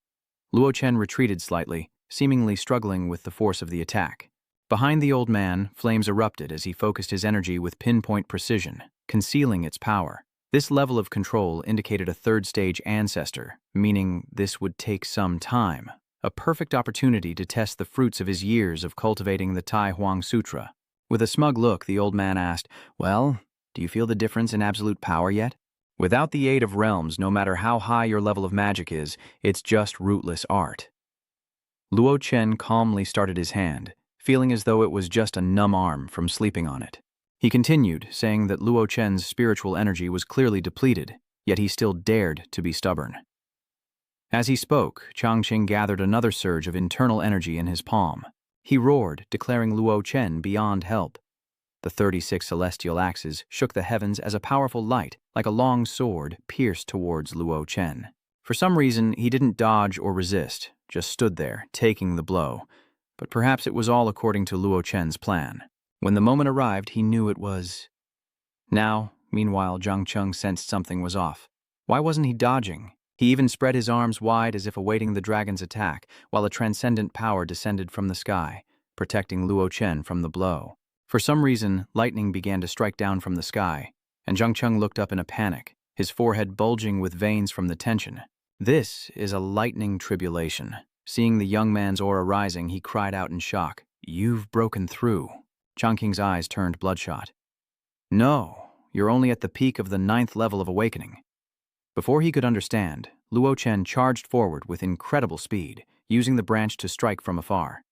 Luo Chen retreated slightly, seemingly struggling with the force of the attack. Behind the old man, flames erupted as he focused his energy with pinpoint precision, concealing its power. This level of control indicated a third-stage ancestor, meaning this would take some time. A perfect opportunity to test the fruits of his years of cultivating the Tai Huang Sutra. With a smug look, the old man asked, "Well, do you feel the difference in absolute power yet? Without the aid of realms, no matter how high your level of magic is, it's just rootless art." Luo Chen calmly started his hand, feeling as though it was just a numb arm from sleeping on it. He continued, saying that Luo Chen's spiritual energy was clearly depleted, yet he still dared to be stubborn. As he spoke, Changqing gathered another surge of internal energy in his palm. He roared, declaring Luo Chen beyond help. The 36 celestial axes shook the heavens as a powerful light, like a long sword, pierced towards Luo Chen. For some reason, he didn't dodge or resist, just stood there, taking the blow. But perhaps it was all according to Luo Chen's plan. When the moment arrived, he knew it was. Now, meanwhile, Zhang Cheng sensed something was off. Why wasn't he dodging? He even spread his arms wide as if awaiting the dragon's attack, while a transcendent power descended from the sky, protecting Luo Chen from the blow. For some reason, lightning began to strike down from the sky, and Zhang Cheng looked up in a panic, his forehead bulging with veins from the tension. This is a lightning tribulation. Seeing the young man's aura rising, he cried out in shock. "You've broken through." Changqing's eyes turned bloodshot. "No, you're only at the peak of the 9th level of awakening." Before he could understand, Luo Chen charged forward with incredible speed, using the branch to strike from afar.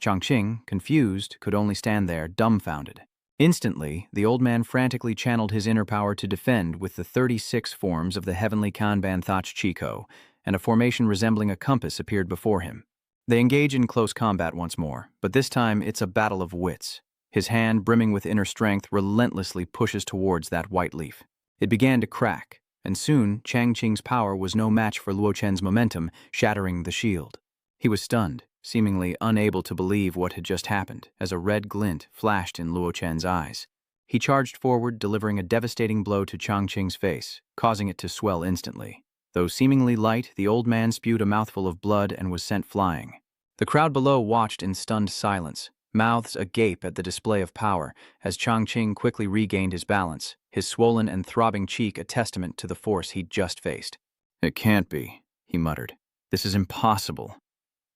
Changqing, confused, could only stand there, dumbfounded. Instantly, the old man frantically channeled his inner power to defend with the 36 forms of the heavenly Kanban Thach Chico, and a formation resembling a compass appeared before him. They engage in close combat once more, but this time it's a battle of wits. His hand, brimming with inner strength, relentlessly pushes towards that white leaf. It began to crack, and soon Changqing's power was no match for Luo Chen's momentum, shattering the shield. He was stunned, seemingly unable to believe what had just happened, as a red glint flashed in Luo Chen's eyes. He charged forward, delivering a devastating blow to Changqing's face, causing it to swell instantly. Though seemingly light, the old man spewed a mouthful of blood and was sent flying. The crowd below watched in stunned silence, mouths agape at the display of power, as Changqing quickly regained his balance, his swollen and throbbing cheek a testament to the force he'd just faced. "It can't be," he muttered. "This is impossible.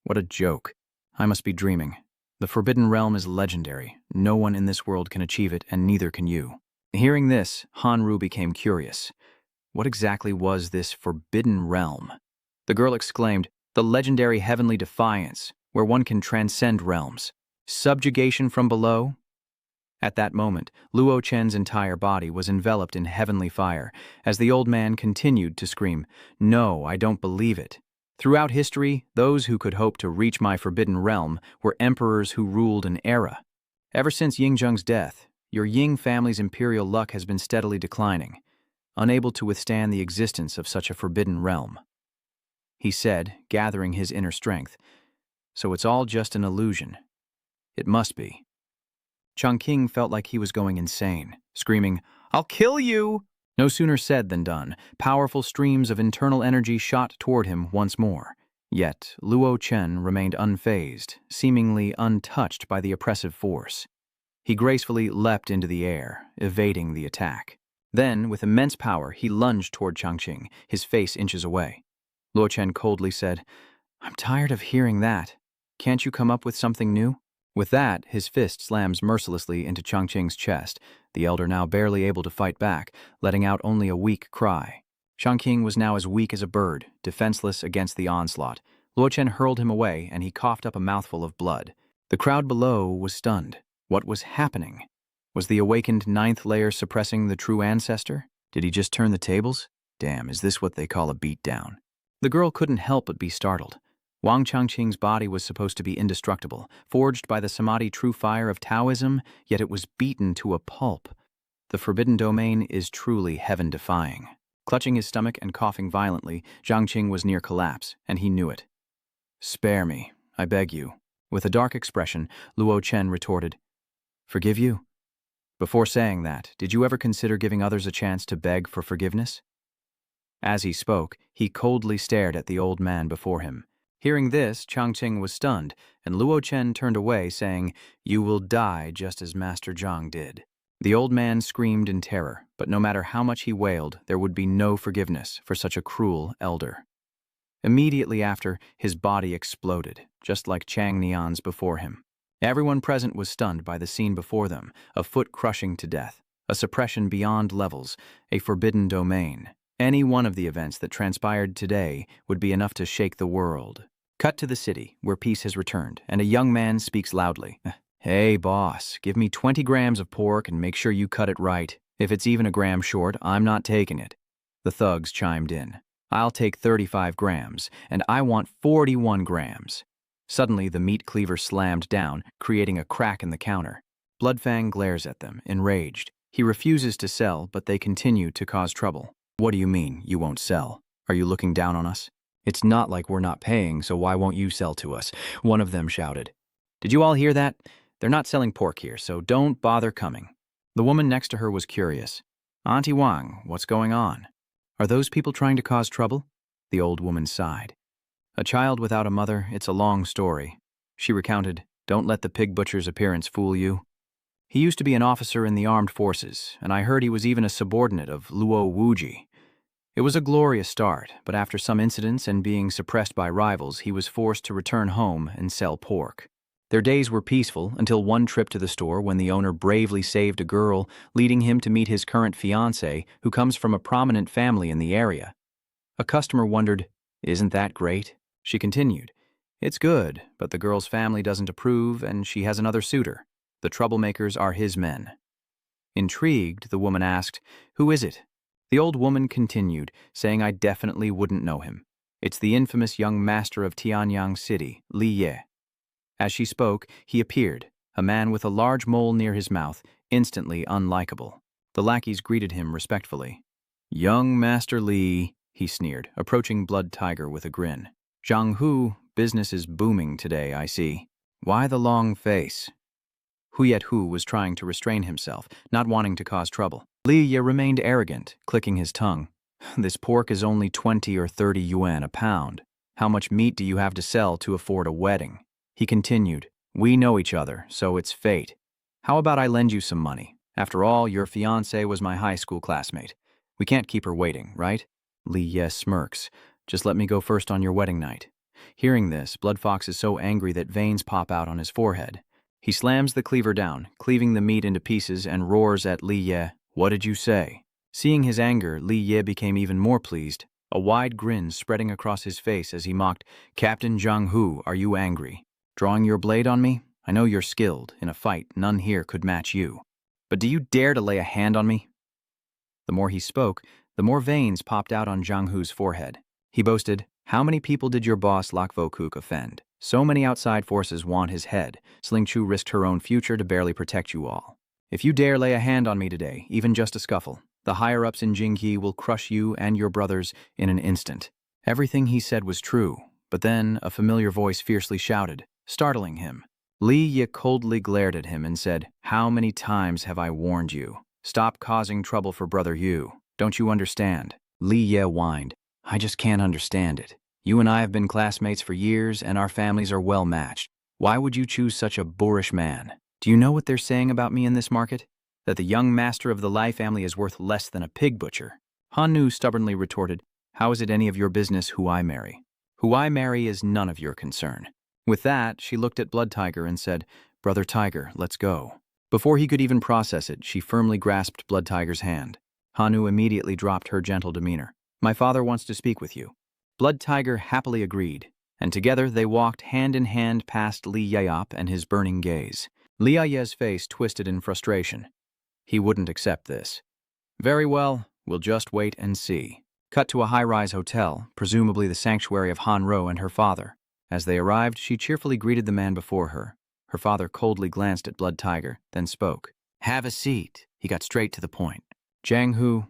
What a joke. I must be dreaming. The Forbidden Realm is legendary. No one in this world can achieve it, and neither can you." Hearing this, Hanru became curious. What exactly was this Forbidden Realm? The girl exclaimed, "The legendary heavenly defiance, where one can transcend realms. Subjugation from below?" At that moment, Luo Chen's entire body was enveloped in heavenly fire, as the old man continued to scream, "No, I don't believe it. Throughout history, those who could hope to reach my forbidden realm were emperors who ruled an era. Ever since Yingzheng's death, your Ying family's imperial luck has been steadily declining, unable to withstand the existence of such a forbidden realm," he said, gathering his inner strength. "So it's all just an illusion. It must be." Changqing felt like he was going insane, screaming, "I'll kill you!" No sooner said than done. Powerful streams of internal energy shot toward him once more. Yet Luo Chen remained unfazed, seemingly untouched by the oppressive force. He gracefully leapt into the air, evading the attack. Then, with immense power, he lunged toward Changqing, his face inches away. Luo Chen coldly said, "I'm tired of hearing that. Can't you come up with something new?" With that, his fist slams mercilessly into Changqing's chest, the elder now barely able to fight back, letting out only a weak cry. Changqing was now as weak as a bird, defenseless against the onslaught. Luo Chen hurled him away, and he coughed up a mouthful of blood. The crowd below was stunned. What was happening? Was the awakened 9th layer suppressing the true ancestor? Did he just turn the tables? Damn, is this what they call a beatdown? The girl couldn't help but be startled. Wang Changqing's body was supposed to be indestructible, forged by the Samadhi true fire of Taoism, yet it was beaten to a pulp. The forbidden domain is truly heaven-defying. Clutching his stomach and coughing violently, Zhang Qing was near collapse, and he knew it. "Spare me, I beg you." With a dark expression, Luo Chen retorted, "Forgive you?" Before saying that, did you ever consider giving others a chance to beg for forgiveness? As he spoke, he coldly stared at the old man before him. Hearing this, Changqing was stunned, and Luo Chen turned away, saying, "You will die just as Master Zhang did." The old man screamed in terror, but no matter how much he wailed, there would be no forgiveness for such a cruel elder. Immediately after, his body exploded, just like Chang Nian's before him. Everyone present was stunned by the scene before them, a foot crushing to death, a suppression beyond levels, a forbidden domain. Any one of the events that transpired today would be enough to shake the world. Cut to the city, where peace has returned, and a young man speaks loudly. Hey, boss, give me 20 grams of pork and make sure you cut it right. If it's even a gram short, I'm not taking it. The thugs chimed in. I'll take 35 grams, and I want 41 grams. Suddenly, the meat cleaver slammed down, creating a crack in the counter. Bloodfang glares at them, enraged. He refuses to sell, but they continue to cause trouble. What do you mean, you won't sell? Are you looking down on us? It's not like we're not paying, so why won't you sell to us? One of them shouted. Did you all hear that? They're not selling pork here, so don't bother coming. The woman next to her was curious. Auntie Wang, what's going on? Are those people trying to cause trouble? The old woman sighed. A child without a mother, it's a long story. She recounted, don't let the pig butcher's appearance fool you. He used to be an officer in the armed forces, and I heard he was even a subordinate of Luo Wuji. It was a glorious start, but after some incidents and being suppressed by rivals, he was forced to return home and sell pork. Their days were peaceful until one trip to the store when the owner bravely saved a girl, leading him to meet his current fiancé, who comes from a prominent family in the area. A customer wondered, isn't that great? She continued, it's good, but the girl's family doesn't approve and she has another suitor. The troublemakers are his men. Intrigued, the woman asked, who is it? The old woman continued, saying I definitely wouldn't know him. It's the infamous young master of Tianyang City, Li Ye. As she spoke, he appeared, a man with a large mole near his mouth, instantly unlikable. The lackeys greeted him respectfully. Young Master Li, he sneered, approaching Blood Tiger with a grin. Zhang Hu, business is booming today, I see. Why the long face? Huyet Hu was trying to restrain himself, not wanting to cause trouble. Li Ye remained arrogant, clicking his tongue. This pork is only 20 or 30 yuan a pound. How much meat do you have to sell to afford a wedding? He continued, we know each other, so it's fate. How about I lend you some money? After all, your fiancé was my high school classmate. We can't keep her waiting, right? Li Ye smirks. Just let me go first on your wedding night. Hearing this, Blood Fox is so angry that veins pop out on his forehead. He slams the cleaver down, cleaving the meat into pieces, and roars at Li Ye, what did you say? Seeing his anger, Li Ye became even more pleased, a wide grin spreading across his face as he mocked, Captain Zhang Hu, are you angry? Drawing your blade on me? I know you're skilled. In a fight, none here could match you. But do you dare to lay a hand on me? The more he spoke, the more veins popped out on Zhang Hu's forehead. He boasted, how many people did your boss Lak Vo Kuk offend? So many outside forces want his head. Sling Chu risked her own future to barely protect you all. If you dare lay a hand on me today, even just a scuffle, the higher-ups in Jinghe will crush you and your brothers in an instant. Everything he said was true, but then a familiar voice fiercely shouted, startling him. Li Ye coldly glared at him and said, how many times have I warned you? Stop causing trouble for Brother Yu. Don't you understand? Li Ye whined, I just can't understand it. You and I have been classmates for years, and our families are well matched. Why would you choose such a boorish man? Do you know what they're saying about me in this market? That the young master of the Lai family is worth less than a pig butcher. Han Nu stubbornly retorted, how is it any of your business who I marry? Who I marry is none of your concern. With that, she looked at Blood Tiger and said, Brother Tiger, let's go. Before he could even process it, she firmly grasped Blood Tiger's hand. Han Nu immediately dropped her gentle demeanor. My father wants to speak with you. Blood Tiger happily agreed, and together they walked hand in hand past Li Yayop and his burning gaze. Li Yaye's face twisted in frustration. He wouldn't accept this. Very well, we'll just wait and see. Cut to a high-rise hotel, presumably the sanctuary of Han Ro and her father. As they arrived, she cheerfully greeted the man before her. Her father coldly glanced at Blood Tiger, then spoke. Have a seat. He got straight to the point. Zhang Hu,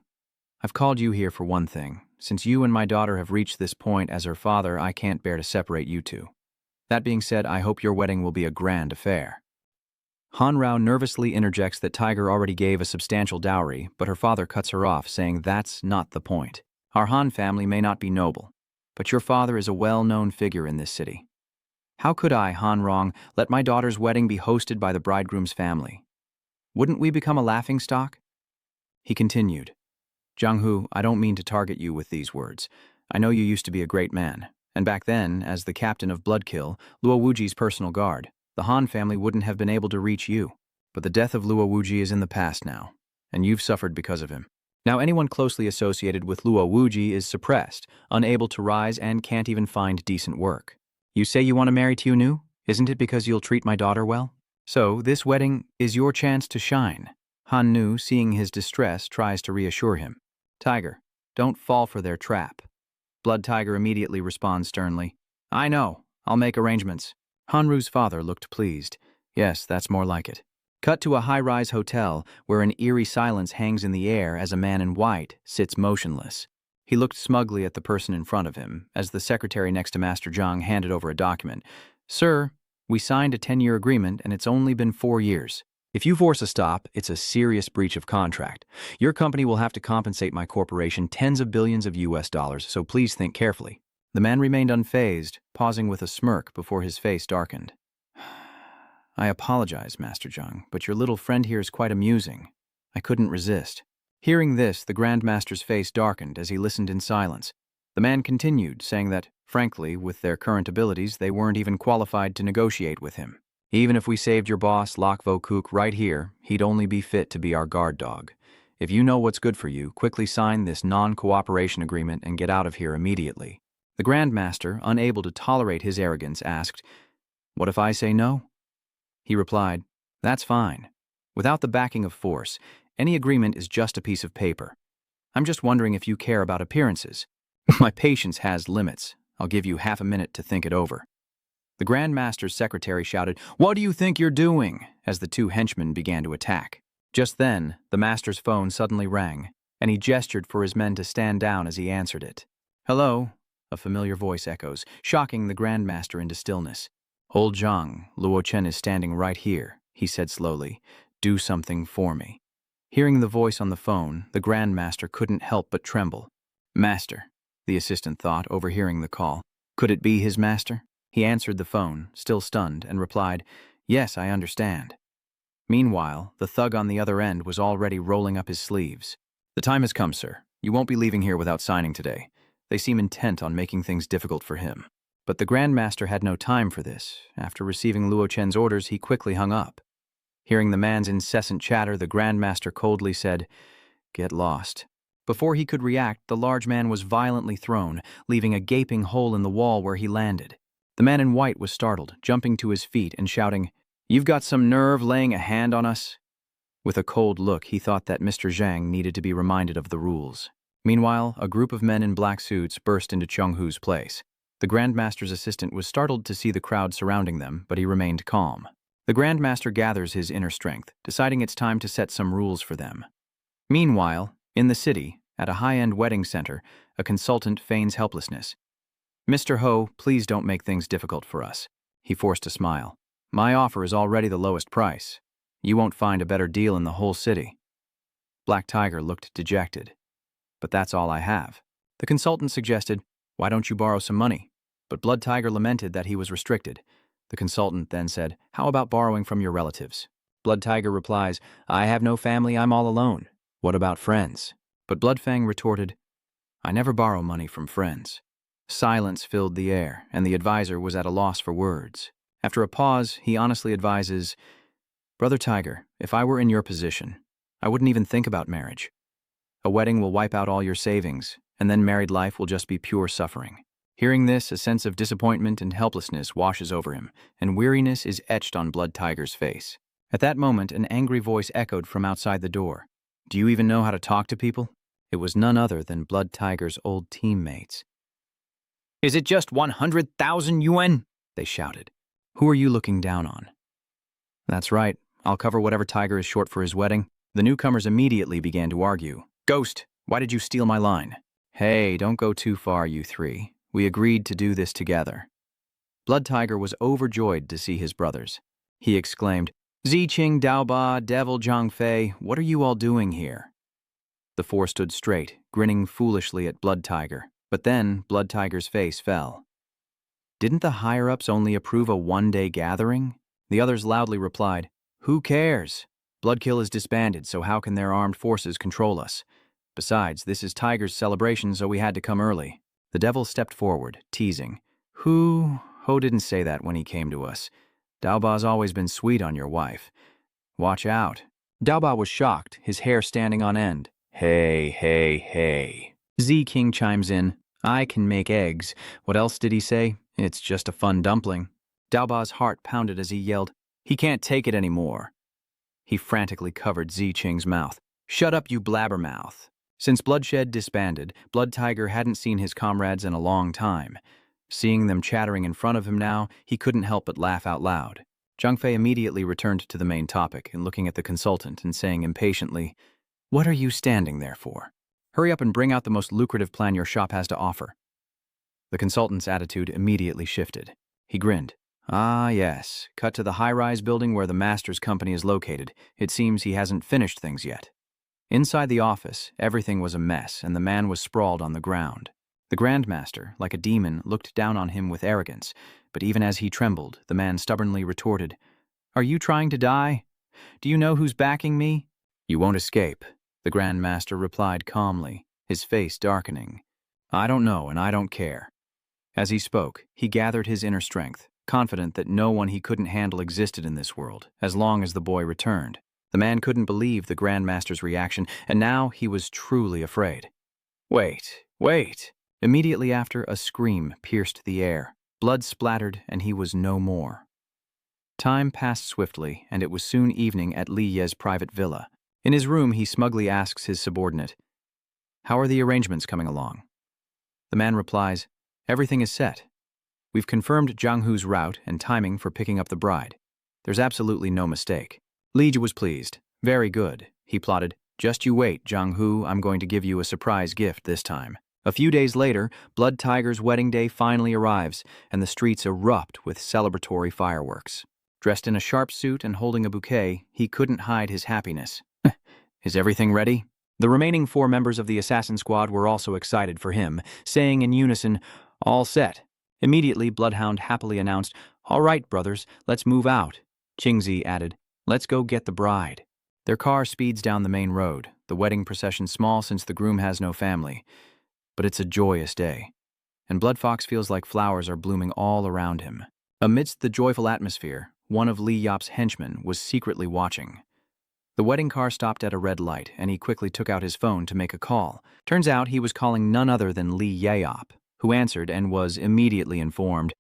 I've called you here for one thing. Since you and my daughter have reached this point as her father, I can't bear to separate you two. That being said, I hope your wedding will be a grand affair. Han Rao nervously interjects that Tiger already gave a substantial dowry, but her father cuts her off, saying that's not the point. Our Han family may not be noble, but your father is a well-known figure in this city. How could I, Han Rong, let my daughter's wedding be hosted by the bridegroom's family? Wouldn't we become a laughingstock? He continued, Zhang Hu, I don't mean to target you with these words. I know you used to be a great man, and back then, as the captain of Bloodkill, Luo Wuji's personal guard, the Han family wouldn't have been able to reach you. But the death of Luo Wuji is in the past now, and you've suffered because of him. Now anyone closely associated with Luo Wuji is suppressed, unable to rise, and can't even find decent work. You say you want to marry Tiunu? Isn't it because you'll treat my daughter well? So, this wedding is your chance to shine. Han Nu, seeing his distress, tries to reassure him. Tiger, don't fall for their trap. Blood Tiger immediately responds sternly. I know. I'll make arrangements. Hanru's father looked pleased. Yes, that's more like it. Cut to a high-rise hotel where an eerie silence hangs in the air as a man in white sits motionless. He looked smugly at the person in front of him as the secretary next to Master Zhang handed over a document. Sir, we signed a 10-year agreement and it's only been 4 years. If you force a stop, it's a serious breach of contract. Your company will have to compensate my corporation tens of billions of US dollars, so please think carefully. The man remained unfazed, pausing with a smirk before his face darkened. I apologize, Master Zhang, but your little friend here is quite amusing. I couldn't resist. Hearing this, the Grand Master's face darkened as he listened in silence. The man continued, saying that, frankly, with their current abilities, they weren't even qualified to negotiate with him. Even if we saved your boss, Lok Vo Kook, right here, he'd only be fit to be our guard dog. If you know what's good for you, quickly sign this non-cooperation agreement and get out of here immediately. The Grand Master, unable to tolerate his arrogance, asked, What if I say no? He replied, That's fine. Without the backing of force, any agreement is just a piece of paper. I'm just wondering if you care about appearances. My patience has limits. I'll give you half a minute to think it over. The Grand Master's secretary shouted, What do you think you're doing? As the two henchmen began to attack. Just then, the Master's phone suddenly rang, and he gestured for his men to stand down as he answered it. Hello, a familiar voice echoes, shocking the Grand Master into stillness. Old Zhang, Luo Chen is standing right here, he said slowly. Do something for me. Hearing the voice on the phone, the Grand Master couldn't help but tremble. Master, the assistant thought, overhearing the call. Could it be his master? He answered the phone, still stunned, and replied, Yes, I understand. Meanwhile, the thug on the other end was already rolling up his sleeves. The time has come, sir. You won't be leaving here without signing today. They seem intent on making things difficult for him. But the Grand Master had no time for this. After receiving Luo Chen's orders, he quickly hung up. Hearing the man's incessant chatter, the Grand Master coldly said, Get lost. Before he could react, the large man was violently thrown, leaving a gaping hole in the wall where he landed. The man in white was startled, jumping to his feet and shouting, You've got some nerve laying a hand on us? With a cold look, he thought that Mr. Zhang needed to be reminded of the rules. Meanwhile, a group of men in black suits burst into Chenghu's place. The Grand Master's assistant was startled to see the crowd surrounding them, but he remained calm. The Grand Master gathers his inner strength, deciding it's time to set some rules for them. Meanwhile, in the city, at a high-end wedding center, a consultant feigns helplessness. Mr. Ho, please don't make things difficult for us. He forced a smile. My offer is already the lowest price. You won't find a better deal in the whole city. Black Tiger looked dejected. But that's all I have. The consultant suggested, Why don't you borrow some money? But Blood Tiger lamented that he was restricted. The consultant then said, How about borrowing from your relatives? Blood Tiger replies, I have no family, I'm all alone. What about friends? But Bloodfang retorted, I never borrow money from friends. Silence filled the air, and the advisor was at a loss for words. After a pause, he honestly advises, Brother Tiger, if I were in your position, I wouldn't even think about marriage. A wedding will wipe out all your savings, and then married life will just be pure suffering. Hearing this, a sense of disappointment and helplessness washes over him, and weariness is etched on Blood Tiger's face. At that moment, an angry voice echoed from outside the door. Do you even know how to talk to people? It was none other than Blood Tiger's old teammates. Is it just 100,000 yuan? They shouted. Who are you looking down on? That's right. I'll cover whatever Tiger is short for his wedding. The newcomers immediately began to argue. Ghost, why did you steal my line? Hey, don't go too far, you three. We agreed to do this together. Blood Tiger was overjoyed to see his brothers. He exclaimed, Ziqing, Daoba, Devil Zhang Fei, what are you all doing here? The four stood straight, grinning foolishly at Blood Tiger, but then Blood Tiger's face fell. Didn't the higher-ups only approve a one-day gathering? The others loudly replied, Who cares? Bloodkill is disbanded, so how can their armed forces control us? Besides, this is Tiger's celebration, so we had to come early. The devil stepped forward, teasing. Ho didn't say that when he came to us. Daoba's always been sweet on your wife. Watch out. Daoba was shocked, his hair standing on end. Hey. Z King chimes in. I can make eggs. What else did he say? It's just a fun dumpling. Daoba's heart pounded as he yelled, he can't take it anymore. He frantically covered Ziqing's mouth. Shut up, you blabbermouth. Since Bloodshed disbanded, Blood Tiger hadn't seen his comrades in a long time. Seeing them chattering in front of him now, he couldn't help but laugh out loud. Zhang Fei immediately returned to the main topic and looking at the consultant and saying impatiently, what are you standing there for? Hurry up and bring out the most lucrative plan your shop has to offer. The consultant's attitude immediately shifted. He grinned. Ah, yes. Cut to the high-rise building where the master's company is located. It seems he hasn't finished things yet. Inside the office, everything was a mess, and the man was sprawled on the ground. The Grandmaster, like a demon, looked down on him with arrogance, but even as he trembled, the man stubbornly retorted, are you trying to die? Do you know who's backing me? You won't escape, the Grandmaster replied calmly, his face darkening. I don't know, and I don't care. As he spoke, he gathered his inner strength, confident that no one he couldn't handle existed in this world, as long as the boy returned. The man couldn't believe the Grandmaster's reaction, and now he was truly afraid. Wait, wait! Immediately after, a scream pierced the air. Blood splattered, and he was no more. Time passed swiftly, and it was soon evening at Li Ye's private villa. In his room, he smugly asks his subordinate, how are the arrangements coming along? The man replies, everything is set. We've confirmed Zhang Hu's route and timing for picking up the bride. There's absolutely no mistake. Li Ye was pleased. Very good, he plotted. Just you wait, Zhang Hu, I'm going to give you a surprise gift this time. A few days later, Blood Tiger's wedding day finally arrives, and the streets erupt with celebratory fireworks. Dressed in a sharp suit and holding a bouquet, he couldn't hide his happiness. Is everything ready? The remaining 4 members of the assassin squad were also excited for him, saying in unison, all set. Immediately, Bloodhound happily announced, all right, brothers, let's move out. Qingzi added, let's go get the bride. Their car speeds down the main road, the wedding procession small since the groom has no family. But it's a joyous day, and Bloodfox feels like flowers are blooming all around him. Amidst the joyful atmosphere, one of Li Yop's henchmen was secretly watching. The wedding car stopped at a red light, and he quickly took out his phone to make a call. Turns out he was calling none other than Li Yop, who answered and was immediately informed,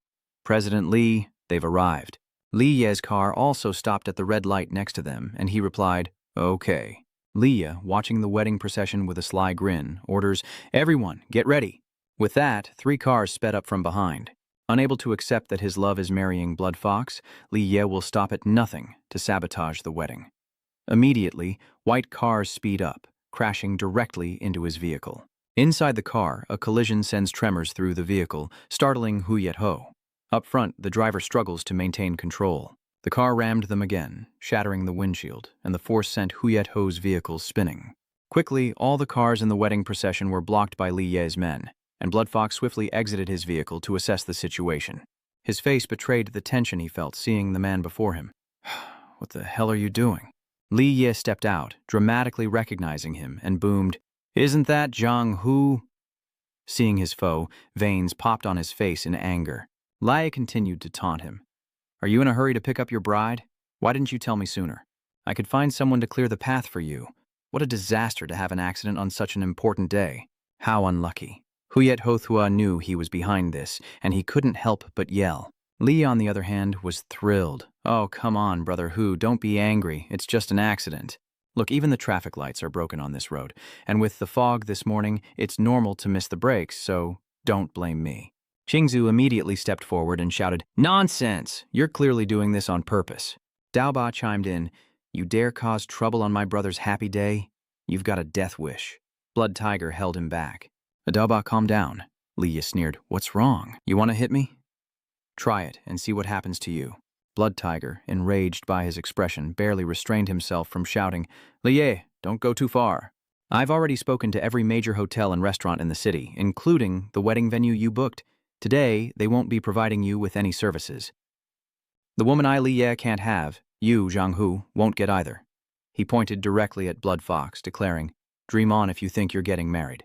President Li, they've arrived. Li Ye's car also stopped at the red light next to them, and he replied, okay. Li Ye, watching the wedding procession with a sly grin, orders, everyone, get ready. With that, 3 cars sped up from behind. Unable to accept that his love is marrying Blood Fox, Li Ye will stop at nothing to sabotage the wedding. Immediately, white cars speed up, crashing directly into his vehicle. Inside the car, a collision sends tremors through the vehicle, startling Hu Yet-ho. Up front, the driver struggles to maintain control. The car rammed them again, shattering the windshield, and the force sent Hu Yet-ho's vehicle spinning. Quickly, all the cars in the wedding procession were blocked by Li Ye's men, and Blood Fox swiftly exited his vehicle to assess the situation. His face betrayed the tension he felt seeing the man before him. What the hell are you doing? Li Ye stepped out, dramatically recognizing him, and boomed, isn't that Zhang Hu? Seeing his foe, veins popped on his face in anger. Li Ye continued to taunt him. Are you in a hurry to pick up your bride? Why didn't you tell me sooner? I could find someone to clear the path for you. What a disaster to have an accident on such an important day. How unlucky. Hu Yet-ho knew he was behind this, and he couldn't help but yell. Li, on the other hand, was thrilled. Oh, come on, Brother Hu, don't be angry. It's just an accident. Look, even the traffic lights are broken on this road, and with the fog this morning, it's normal to miss the brakes, so don't blame me. Qingzu immediately stepped forward and shouted, nonsense! You're clearly doing this on purpose. Daoba chimed in, you dare cause trouble on my brother's happy day? You've got a death wish. Blood Tiger held him back. Daoba, calm down. Li Ye sneered, what's wrong? You want to hit me? Try it and see what happens to you. Blood Tiger, enraged by his expression, barely restrained himself from shouting, Li Ye, don't go too far. I've already spoken to every major hotel and restaurant in the city, including the wedding venue you booked. Today, they won't be providing you with any services. The woman Li Ye can't have, you, Zhang Hu, won't get either. He pointed directly at Blood Fox, declaring, dream on if you think you're getting married.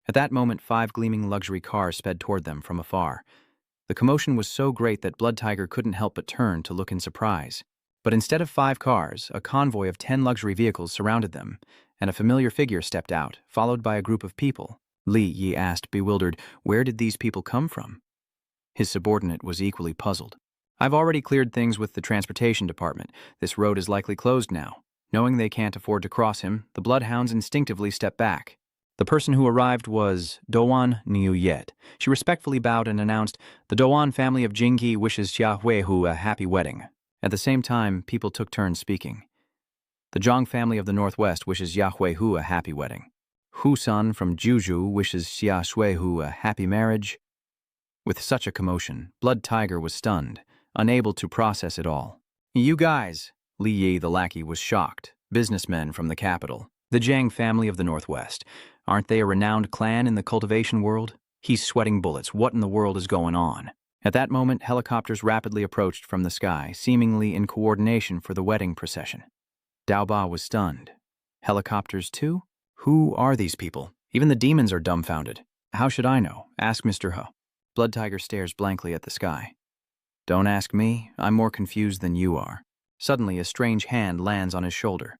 At that moment, 5 gleaming luxury cars sped toward them from afar. The commotion was so great that Blood Tiger couldn't help but turn to look in surprise. But instead of 5 cars, a convoy of 10 luxury vehicles surrounded them, and a familiar figure stepped out, followed by a group of people. Li Yi asked, bewildered. Where did these people come from? His subordinate was equally puzzled. I've already cleared things with the transportation department. This road is likely closed now. Knowing they can't afford to cross him, the bloodhounds instinctively step back. The person who arrived was Doan Niu Yet. She respectfully bowed and announced, "The Doan family of Jingyi wishes Xia Huihu a happy wedding." At the same time, people took turns speaking. The Zhang family of the Northwest wishes Xia Huihu a happy wedding. Hu-san from Juju wishes Xia Shuihu a happy marriage. With such a commotion, Blood Tiger was stunned, unable to process it all. You guys, Li Yi the lackey was shocked. Businessmen from the capital. The Zhang family of the Northwest. Aren't they a renowned clan in the cultivation world? He's sweating bullets. What in the world is going on? At that moment, helicopters rapidly approached from the sky, seemingly in coordination for the wedding procession. Dao Ba was stunned. Helicopters too? Who are these people? Even the demons are dumbfounded. How should I know? Ask Mr. He. Blood Tiger stares blankly at the sky. Don't ask me. I'm more confused than you are. Suddenly, a strange hand lands on his shoulder.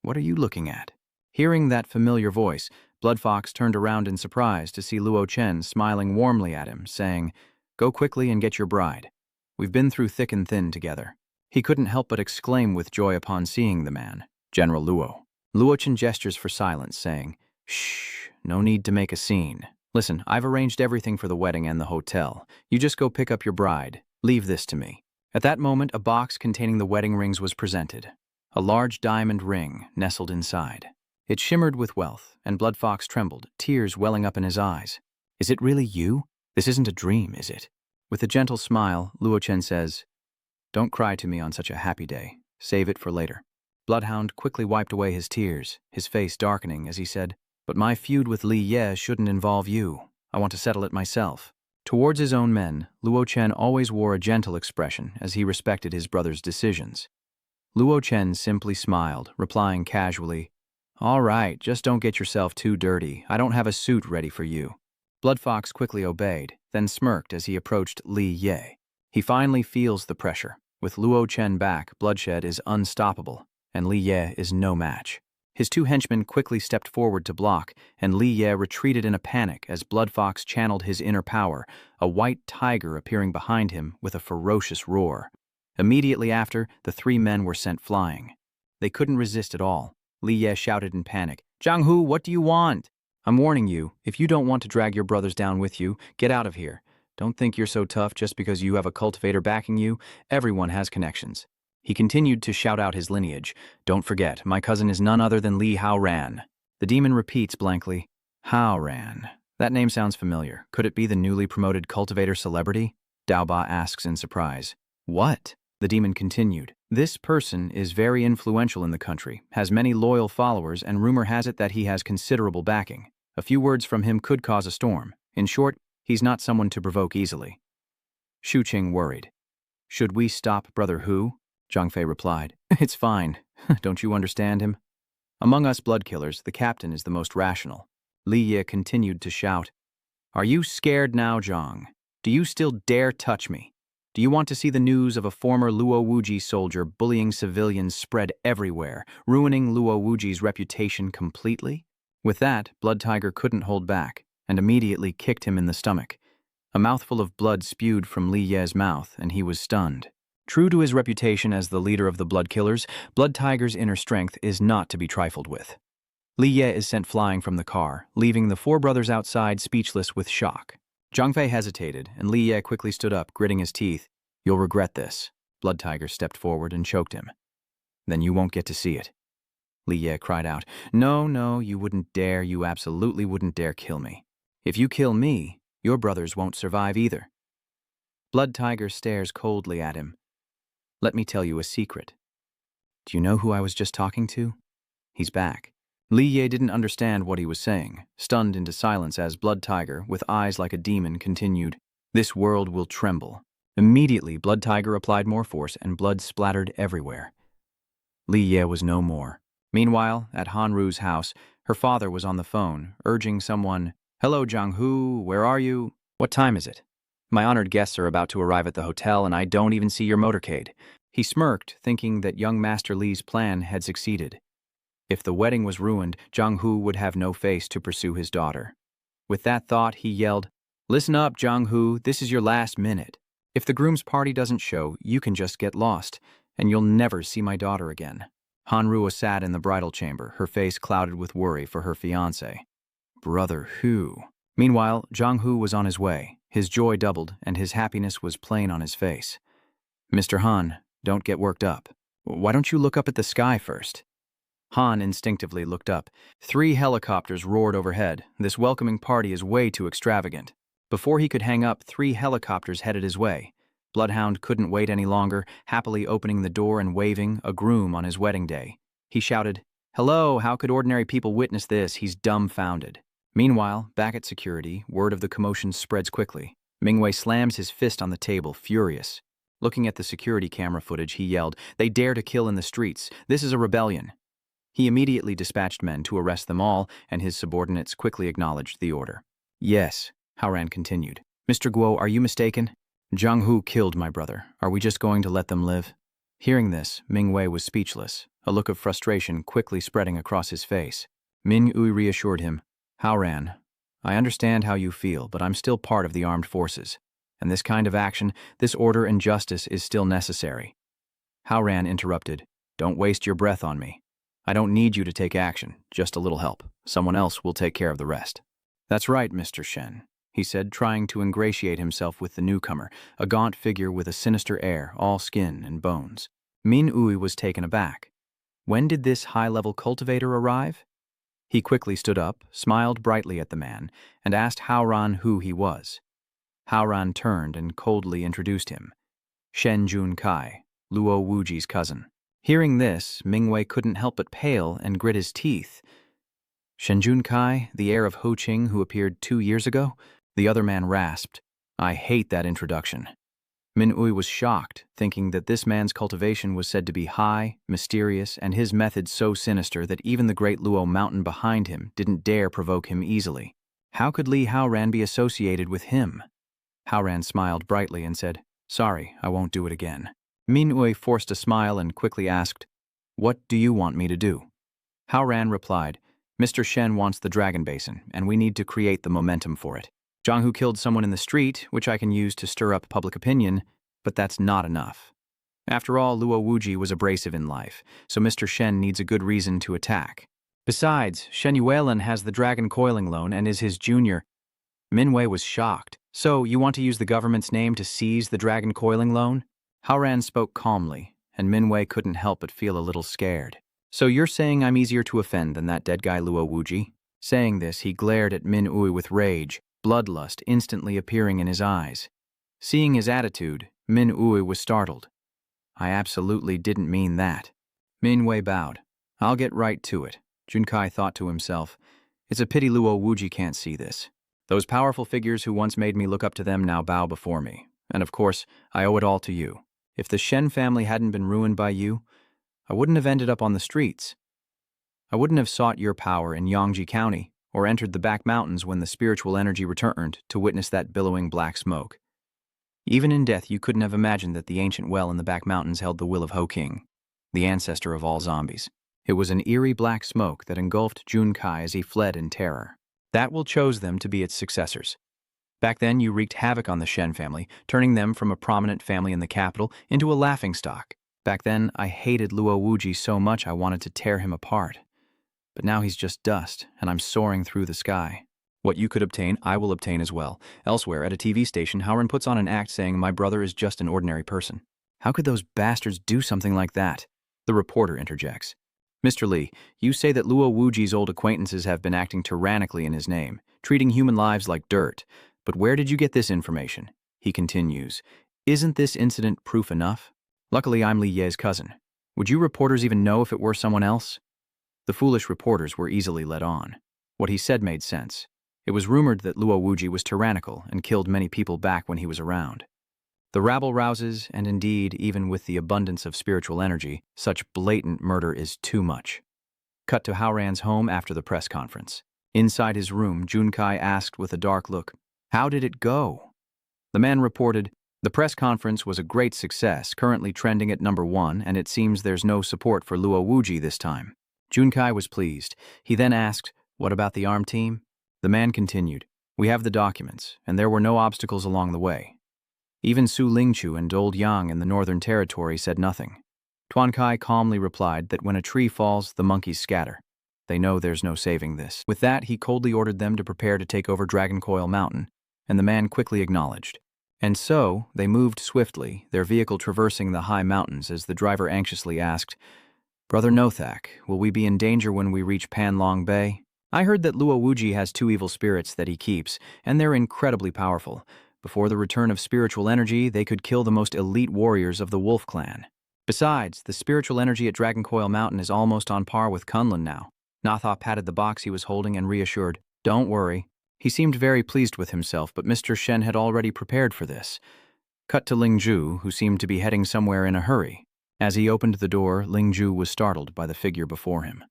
What are you looking at? Hearing that familiar voice, Blood Fox turned around in surprise to see Luo Chen smiling warmly at him, saying, Go quickly and get your bride. We've been through thick and thin together. He couldn't help but exclaim with joy upon seeing the man, General Luo. Luo Chen gestures for silence, saying, Shh, no need to make a scene. Listen, I've arranged everything for the wedding and the hotel. You just go pick up your bride. Leave this to me. At that moment, a box containing the wedding rings was presented. A large diamond ring nestled inside. It shimmered with wealth, and Blood Fox trembled, tears welling up in his eyes. Is it really you? This isn't a dream, is it? With a gentle smile, Luo Chen says, Don't cry to me on such a happy day. Save it for later. Bloodhound quickly wiped away his tears, his face darkening as he said, But my feud with Li Ye shouldn't involve you. I want to settle it myself. Towards his own men, Luo Chen always wore a gentle expression as he respected his brother's decisions. Luo Chen simply smiled, replying casually, All right, just don't get yourself too dirty. I don't have a suit ready for you. Blood Fox quickly obeyed, then smirked as he approached Li Ye. He finally feels the pressure. With Luo Chen back, bloodshed is unstoppable, and Li Ye is no match. His two henchmen quickly stepped forward to block, and Li Ye retreated in a panic as Blood Fox channeled his inner power, a white tiger appearing behind him with a ferocious roar. Immediately after, the three men were sent flying. They couldn't resist at all. Li Ye shouted in panic, Zhang Hu, what do you want? I'm warning you, if you don't want to drag your brothers down with you, get out of here. Don't think you're so tough just because you have a cultivator backing you. Everyone has connections. He continued to shout out his lineage. Don't forget, my cousin is none other than Li Haoran. The demon repeats blankly, Haoran. That name sounds familiar. Could it be the newly promoted cultivator celebrity? Dao Ba asks in surprise. What? The demon continued. This person is very influential in the country, has many loyal followers, and rumor has it that he has considerable backing. A few words from him could cause a storm. In short, he's not someone to provoke easily. Shu Qing worried. Should we stop Brother Hu? Zhang Fei replied. It's fine. Don't you understand him? Among us blood killers, the captain is the most rational. Li Ye continued to shout. Are you scared now, Zhang? Do you still dare touch me? Do you want to see the news of a former Luo Wuji soldier bullying civilians spread everywhere, ruining Luo Wuji's reputation completely? With that, Blood Tiger couldn't hold back, and immediately kicked him in the stomach. A mouthful of blood spewed from Li Ye's mouth, and he was stunned. True to his reputation as the leader of the Blood Killers, Blood Tiger's inner strength is not to be trifled with. Li Ye is sent flying from the car, leaving the four brothers outside speechless with shock. Zhang Fei hesitated, and Li Ye quickly stood up, gritting his teeth. You'll regret this. Blood Tiger stepped forward and choked him. Then you won't get to see it. Li Ye cried out, No, you wouldn't dare, you absolutely wouldn't dare kill me. If you kill me, your brothers won't survive either. Blood Tiger stares coldly at him. Let me tell you a secret. Do you know who I was just talking to? He's back. Li Ye didn't understand what he was saying, stunned into silence as Blood Tiger, with eyes like a demon, continued, This world will tremble. Immediately, Blood Tiger applied more force and blood splattered everywhere. Li Ye was no more. Meanwhile, at Han Ru's house, her father was on the phone, urging someone, Hello, Zhang Hu, where are you? What time is it? My honored guests are about to arrive at the hotel and I don't even see your motorcade. He smirked, thinking that young Master Li's plan had succeeded. If the wedding was ruined, Zhang Hu would have no face to pursue his daughter. With that thought, he yelled, "Listen up, Jong-hoo, this is your last minute. If the groom's party doesn't show, you can just get lost, and you'll never see my daughter again." Hanrua sat in the bridal chamber, her face clouded with worry for her fiancé. Brother who? Meanwhile, Jong-hoo was on his way. His joy doubled, and his happiness was plain on his face. "Mr. Han, don't get worked up. Why don't you look up at the sky first?" Han instinctively looked up. 3 helicopters roared overhead. This welcoming party is way too extravagant. Before he could hang up, 3 helicopters headed his way. Bloodhound couldn't wait any longer, happily opening the door and waving, a groom on his wedding day. He shouted, "Hello, how could ordinary people witness this?" He's dumbfounded. Meanwhile, back at security, word of the commotion spreads quickly. Mingwei slams his fist on the table, furious. Looking at the security camera footage, he yelled, "They dare to kill in the streets. This is a rebellion." He immediately dispatched men to arrest them all, and his subordinates quickly acknowledged the order. "Yes," Haoran continued. "Mr. Guo, are you mistaken? Jong-hoo killed my brother. Are we just going to let them live?" Hearing this, Mingwei was speechless, a look of frustration quickly spreading across his face. Min-ui reassured him, "Haoran, I understand how you feel, but I'm still part of the armed forces, and this kind of action, this order and justice is still necessary." Haoran interrupted, "Don't waste your breath on me. I don't need you to take action, just a little help. Someone else will take care of the rest." "That's right, Mr. Shen," he said, trying to ingratiate himself with the newcomer, a gaunt figure with a sinister air, all skin and bones. Min-ui was taken aback. When did this high-level cultivator arrive? He quickly stood up, smiled brightly at the man, and asked Haoran who he was. Haoran turned and coldly introduced him. Shen Jun-kai, Luo Wuji's cousin. Hearing this, Mingwei couldn't help but pale and grit his teeth. "Shen Jun-kai, the heir of Ho Ching who appeared 2 years ago?" The other man rasped. "I hate that introduction." Min-ui was shocked, thinking that this man's cultivation was said to be high, mysterious, and his methods so sinister that even the great Luo mountain behind him didn't dare provoke him easily. How could Li Haoran be associated with him? Haoran smiled brightly and said, "Sorry, I won't do it again." Min-ui forced a smile and quickly asked, "What do you want me to do?" Haoran replied, "Mr. Shen wants the Dragon Basin, and we need to create the momentum for it. Jong-hoo killed someone in the street, which I can use to stir up public opinion, but that's not enough. After all, Luo Wuji was abrasive in life, so Mr. Shen needs a good reason to attack. Besides, Shen Yuelin has the Dragon Coiling Loan and is his junior." Minwei was shocked. "So, you want to use the government's name to seize the Dragon Coiling Loan?" Haoran spoke calmly, and Minwei couldn't help but feel a little scared. "So you're saying I'm easier to offend than that dead guy Luo Wuji?" Saying this, he glared at Min-ui with rage, bloodlust instantly appearing in his eyes. Seeing his attitude, Min-ui was startled. "I absolutely didn't mean that." Min-wei bowed. "I'll get right to it." Junkai thought to himself, "It's a pity Luo Wuji can't see this. Those powerful figures who once made me look up to them now bow before me. And of course, I owe it all to you. If the Shen family hadn't been ruined by you, I wouldn't have ended up on the streets. I wouldn't have sought your power in Yangji County or entered the back mountains when the spiritual energy returned to witness that billowing black smoke. Even in death, you couldn't have imagined that the ancient well in the back mountains held the will of Ho King, the ancestor of all zombies. It was an eerie black smoke that engulfed Junkai as he fled in terror. That will chose them to be its successors. Back then, you wreaked havoc on the Shen family, turning them from a prominent family in the capital into a laughingstock. Back then, I hated Luo Wuji so much I wanted to tear him apart. But now he's just dust, and I'm soaring through the sky. What you could obtain, I will obtain as well. Elsewhere, at a TV station, Haoran puts on an act saying my brother is just an ordinary person. How could those bastards do something like that? The reporter interjects. Mr. Lee, you say that Luo Wuji's old acquaintances have been acting tyrannically in his name, treating human lives like dirt. But where did you get this information? He continues. Isn't this incident proof enough? Luckily, I'm Li Ye's cousin. Would you reporters even know if it were someone else? The foolish reporters were easily led on. What he said made sense. It was rumored that Luo Wuji was tyrannical and killed many people back when he was around. The rabble rouses, and indeed, even with the abundance of spiritual energy, such blatant murder is too much. Cut to Haoran's home after the press conference. Inside his room, Junkai asked with a dark look, "How did it go?" The man reported, "The press conference was a great success, currently trending at #1, and it seems there's no support for Luo Wuji this time." Junkai was pleased. He then asked, "What about the armed team?" The man continued, We have the documents, and there were no obstacles along the way. Even Su Lingchu and Old Yang in the Northern Territory said nothing. Tuan Kai calmly replied that when a tree falls, the monkeys scatter. They know there's no saving this. With that, he coldly ordered them to prepare to take over Dragon Coil Mountain, and the man quickly acknowledged. And so, they moved swiftly, their vehicle traversing the high mountains as the driver anxiously asked, "Brother Nothak, will we be in danger when we reach Panlong Bay? I heard that Luo Wuji has 2 evil spirits that he keeps, and they're incredibly powerful. Before the return of spiritual energy, they could kill the most elite warriors of the Wolf Clan. Besides, the spiritual energy at Dragon Coil Mountain is almost on par with Kunloon now." Natha patted the box he was holding and reassured, "Don't worry." He seemed very pleased with himself, but Mr. Shen had already prepared for this. Cut to Ling Ju, who seemed to be heading somewhere in a hurry. As he opened the door, Ling Ju was startled by the figure before him.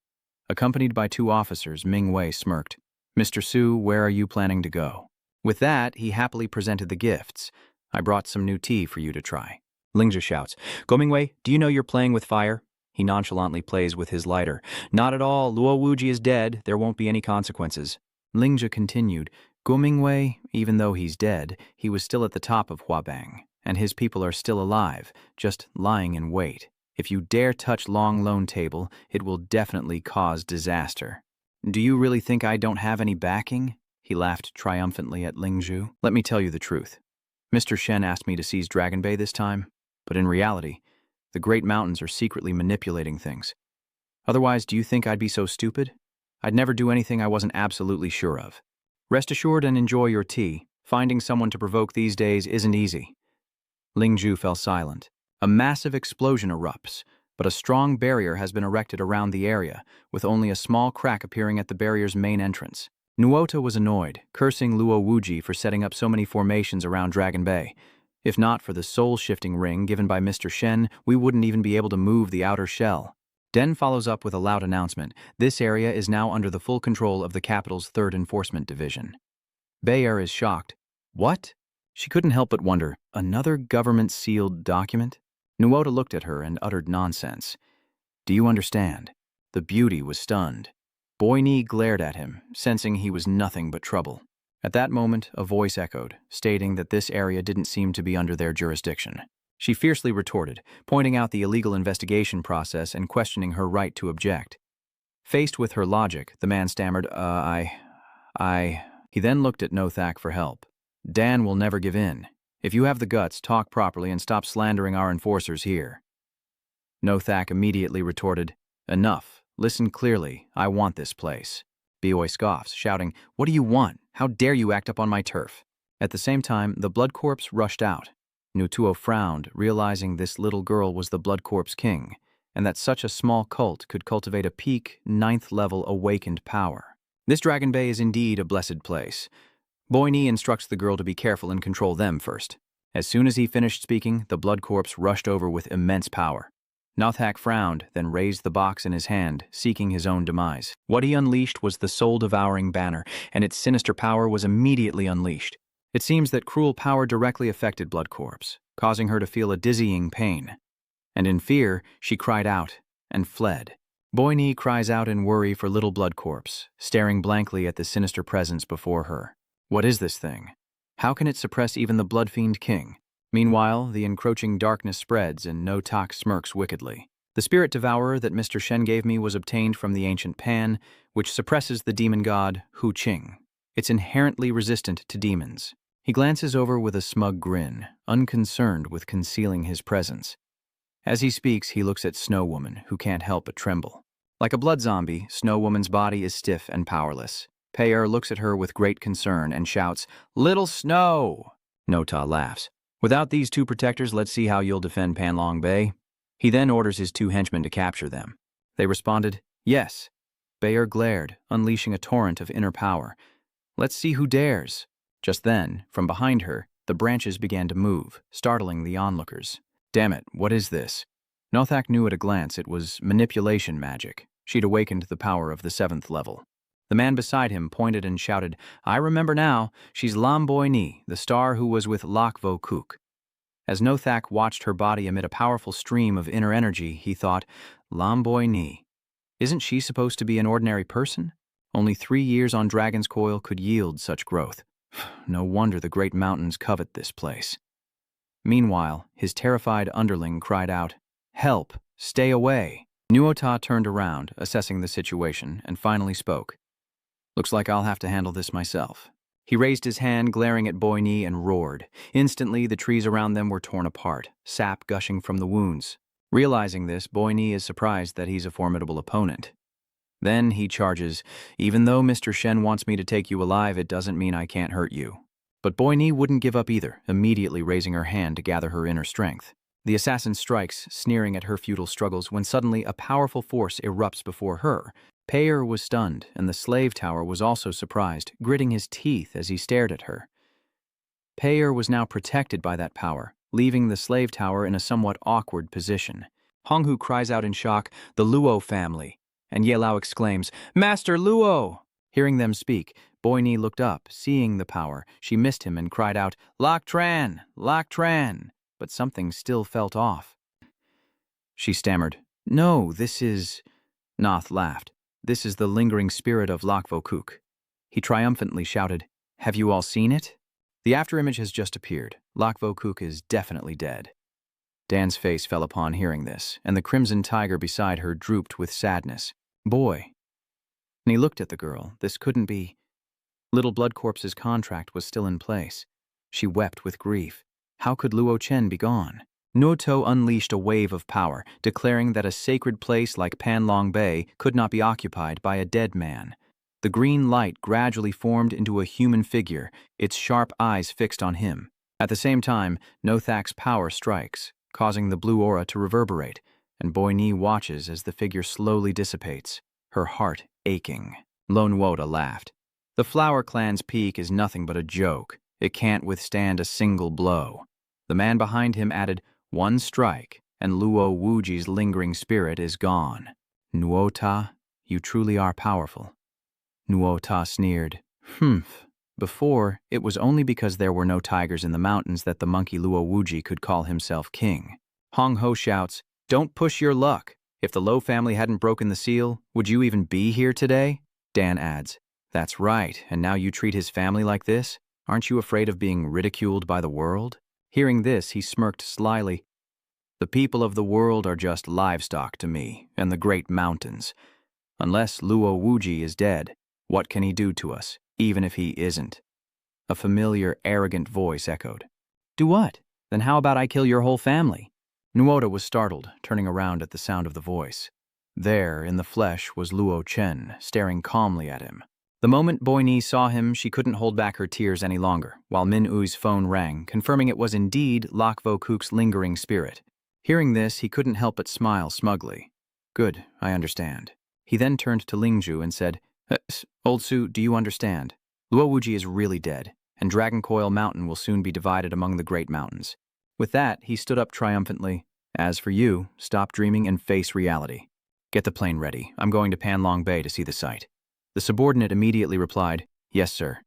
Accompanied by 2 officers, Ming Wei smirked. "Mr. Su, where are you planning to go?" With that, he happily presented the gifts. "I brought some new tea for you to try." Ling Ju shouts, "Go Mingwei, do you know you're playing with fire?" He nonchalantly plays with his lighter. "Not at all. Luo Wuji is dead. There won't be any consequences." Ling Ju continued, "Go Mingwei, even though he's dead, he was still at the top of Huabang, and his people are still alive, just lying in wait. If you dare touch Long Lone Table, it will definitely cause disaster." "Do you really think I don't have any backing?" He laughed triumphantly at Ling Ju. "Let me tell you the truth. Mr. Shen asked me to seize Dragon Bay this time, but in reality, the Great Mountains are secretly manipulating things. Otherwise, do you think I'd be so stupid? I'd never do anything I wasn't absolutely sure of. Rest assured and enjoy your tea. Finding someone to provoke these days isn't easy." Ling Ju fell silent. A massive explosion erupts, but a strong barrier has been erected around the area, with only a small crack appearing at the barrier's main entrance. Nuota was annoyed, cursing Luo Wuji for setting up so many formations around Dragon Bay. If not for the soul-shifting ring given by Mr. Shen, we wouldn't even be able to move the outer shell. Den follows up with a loud announcement. This area is now under the full control of the capital's 3rd Enforcement Division. Bayer is shocked. What? She couldn't help but wonder, another government-sealed document? Nuota looked at her and uttered nonsense. "Do you understand?" The beauty was stunned. Boy Ni glared at him, sensing he was nothing but trouble. At that moment, a voice echoed, stating that this area didn't seem to be under their jurisdiction. She fiercely retorted, pointing out the illegal investigation process and questioning her right to object. Faced with her logic, the man stammered, I... He then looked at Nothak for help. "Dan will never give in. If you have the guts, talk properly and stop slandering our enforcers here." Nothak immediately retorted, "Enough. Listen clearly. I want this place." Bioi scoffs, shouting, "What do you want? How dare you act up on my turf?" At the same time, the Blood Corps rushed out. Nutuo frowned, realizing this little girl was the Blood Corps king, and that such a small cult could cultivate a peak, 9th-level awakened power. This Dragon Bay is indeed a blessed place. Boini instructs the girl to be careful and control them first. As soon as he finished speaking, the Blood Corps rushed over with immense power. Nothak frowned, then raised the box in his hand, seeking his own demise. What he unleashed was the soul-devouring banner, and its sinister power was immediately unleashed. It seems that cruel power directly affected Blood Corps, causing her to feel a dizzying pain. And in fear, she cried out and fled. Boini cries out in worry for little Blood Corps, staring blankly at the sinister presence before her. What is this thing? How can it suppress even the Blood-Fiend King? Meanwhile, the encroaching darkness spreads and Notak smirks wickedly. The spirit devourer that Mr. Shen gave me was obtained from the ancient Pan, which suppresses the demon god Hu Qing. It's inherently resistant to demons. He glances over with a smug grin, unconcerned with concealing his presence. As he speaks, he looks at Snow Woman, who can't help but tremble. Like a blood zombie, Snow Woman's body is stiff and powerless. Payer looks at her with great concern and shouts, "Little Snow!" Nota laughs. "Without these 2 protectors, let's see how you'll defend Panlong Bay." He then orders his 2 henchmen to capture them. They responded, "Yes." Bayer glared, unleashing a torrent of inner power. "Let's see who dares." Just then, from behind her, the branches began to move, startling the onlookers. Damn it, what is this? Nothak knew at a glance it was manipulation magic. She'd awakened the power of the 7th level. The man beside him pointed and shouted, "I remember now, she's Lam Boi Ni, the star who was with Lak Vo Kuk." As Nothak watched her body emit a powerful stream of inner energy, he thought, Lam Boi Ni. Isn't she supposed to be an ordinary person? Only 3 years on Dragon's Coil could yield such growth. No wonder the great mountains covet this place. Meanwhile, his terrified underling cried out, "Help! Stay away!" Nuota turned around, assessing the situation, and finally spoke. "Looks like I'll have to handle this myself." He raised his hand, glaring at Boigny, and roared. Instantly, the trees around them were torn apart, sap gushing from the wounds. Realizing this, Boigny is surprised that he's a formidable opponent. Then he charges, "Even though Mr. Shen wants me to take you alive, it doesn't mean I can't hurt you." But Boigny wouldn't give up either, immediately raising her hand to gather her inner strength. The assassin strikes, sneering at her futile struggles, when suddenly a powerful force erupts before her. Payer was stunned, and the slave tower was also surprised, gritting his teeth as he stared at her. Payer was now protected by that power, leaving the slave tower in a somewhat awkward position. Honghu cries out in shock, "The Luo family!" and Ye Lao exclaims, "Master Luo!" Hearing them speak, Boigny looked up, seeing the power. She missed him and cried out, "Lak Tran! Lak Tran!" But something still felt off. She stammered, "No, this is—" Noth laughed. "This is the lingering spirit of Lak Vo Kuk." He triumphantly shouted, "Have you all seen it?" The afterimage has just appeared. Lak Vo Kuk is definitely dead. Dan's face fell upon hearing this, and the crimson tiger beside her drooped with sadness. "Boy." And he looked at the girl. This couldn't be. Little Blood Corpse's contract was still in place. She wept with grief. How could Luo Chen be gone? Nuoto unleashed a wave of power, declaring that a sacred place like Panlong Bay could not be occupied by a dead man. The green light gradually formed into a human figure, its sharp eyes fixed on him. At the same time, Nothak's power strikes, causing the blue aura to reverberate, and Boigny watches as the figure slowly dissipates, her heart aching. Lone Woda laughed. "The Flower Clan's peak is nothing but a joke. It can't withstand a single blow." The man behind him added, "One strike, and Luo Wuji's lingering spirit is gone." "Nuota, you truly are powerful." Nuota sneered. "Humph. Before, it was only because there were no tigers in the mountains that the monkey Luo Wuji could call himself king." Hong Ho shouts, "Don't push your luck. If the Lo family hadn't broken the seal, would you even be here today?" Dan adds, "That's right, and now you treat his family like this? Aren't you afraid of being ridiculed by the world?" Hearing this, he smirked slyly. "The people of the world are just livestock to me, and the great mountains. Unless Luo Wuji is dead, what can he do to us, even if he isn't?" A familiar, arrogant voice echoed. "Do what? Then how about I kill your whole family?" Nuota was startled, turning around at the sound of the voice. There, in the flesh, was Luo Chen, staring calmly at him. The moment Boigny saw him, she couldn't hold back her tears any longer, while Min U's phone rang, confirming it was indeed Lak Vo Kuk's lingering spirit. Hearing this, he couldn't help but smile smugly. "Good, I understand." He then turned to Lingzhu and said, "Old Su, do you understand? Luo Wuji is really dead, and Dragon Coil Mountain will soon be divided among the great mountains." With that, he stood up triumphantly. "As for you, stop dreaming and face reality. Get the plane ready. I'm going to Panlong Bay to see the site." The subordinate immediately replied, "Yes, sir."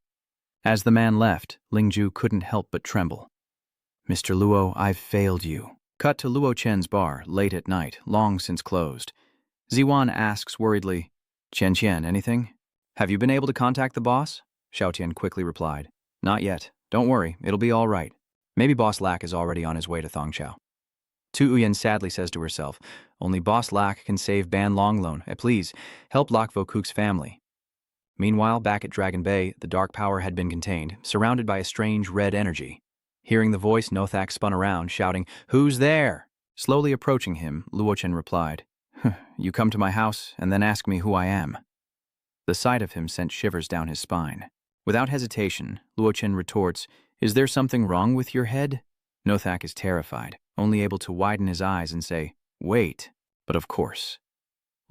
As the man left, Lingzhu couldn't help but tremble. "Mr. Luo, I've failed you." Cut to Luo Chen's bar, late at night, long since closed. Ziwan asks worriedly, "Chen, anything?" "Have you been able to contact the boss?" Xiaotian quickly replied, "Not yet. Don't worry, it'll be all right. Maybe Boss Lack is already on his way to Thongchao." Tu Uyen sadly says to herself, "Only Boss Lack can save Ban Longlone. Please, help Lak Vo Kuk's family." Meanwhile, back at Dragon Bay, the dark power had been contained, surrounded by a strange red energy. Hearing the voice, Nothak spun around, shouting, "Who's there?" Slowly approaching him, Luochen replied, "You come to my house and then ask me who I am." The sight of him sent shivers down his spine. Without hesitation, Luochen retorts, "Is there something wrong with your head?" Nothak is terrified, only able to widen his eyes and say, "Wait." But of course.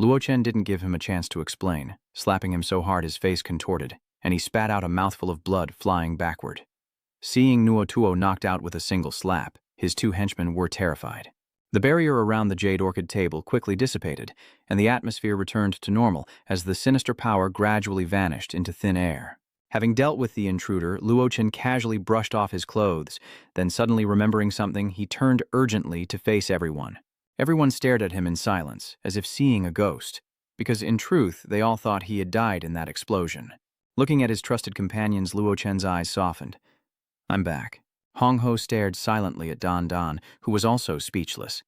Luochen didn't give him a chance to explain, slapping him so hard his face contorted, and he spat out a mouthful of blood flying backward. Seeing Nuotuo knocked out with a single slap, his two henchmen were terrified. The barrier around the jade orchid table quickly dissipated, and the atmosphere returned to normal as the sinister power gradually vanished into thin air. Having dealt with the intruder, Luochen casually brushed off his clothes, then suddenly remembering something, he turned urgently to face everyone. Everyone stared at him in silence, as if seeing a ghost, because in truth they all thought he had died in that explosion. Looking at his trusted companions, Luo Chen's eyes softened. I'm back. Hong Ho stared silently at Dan Dan, who was also speechless.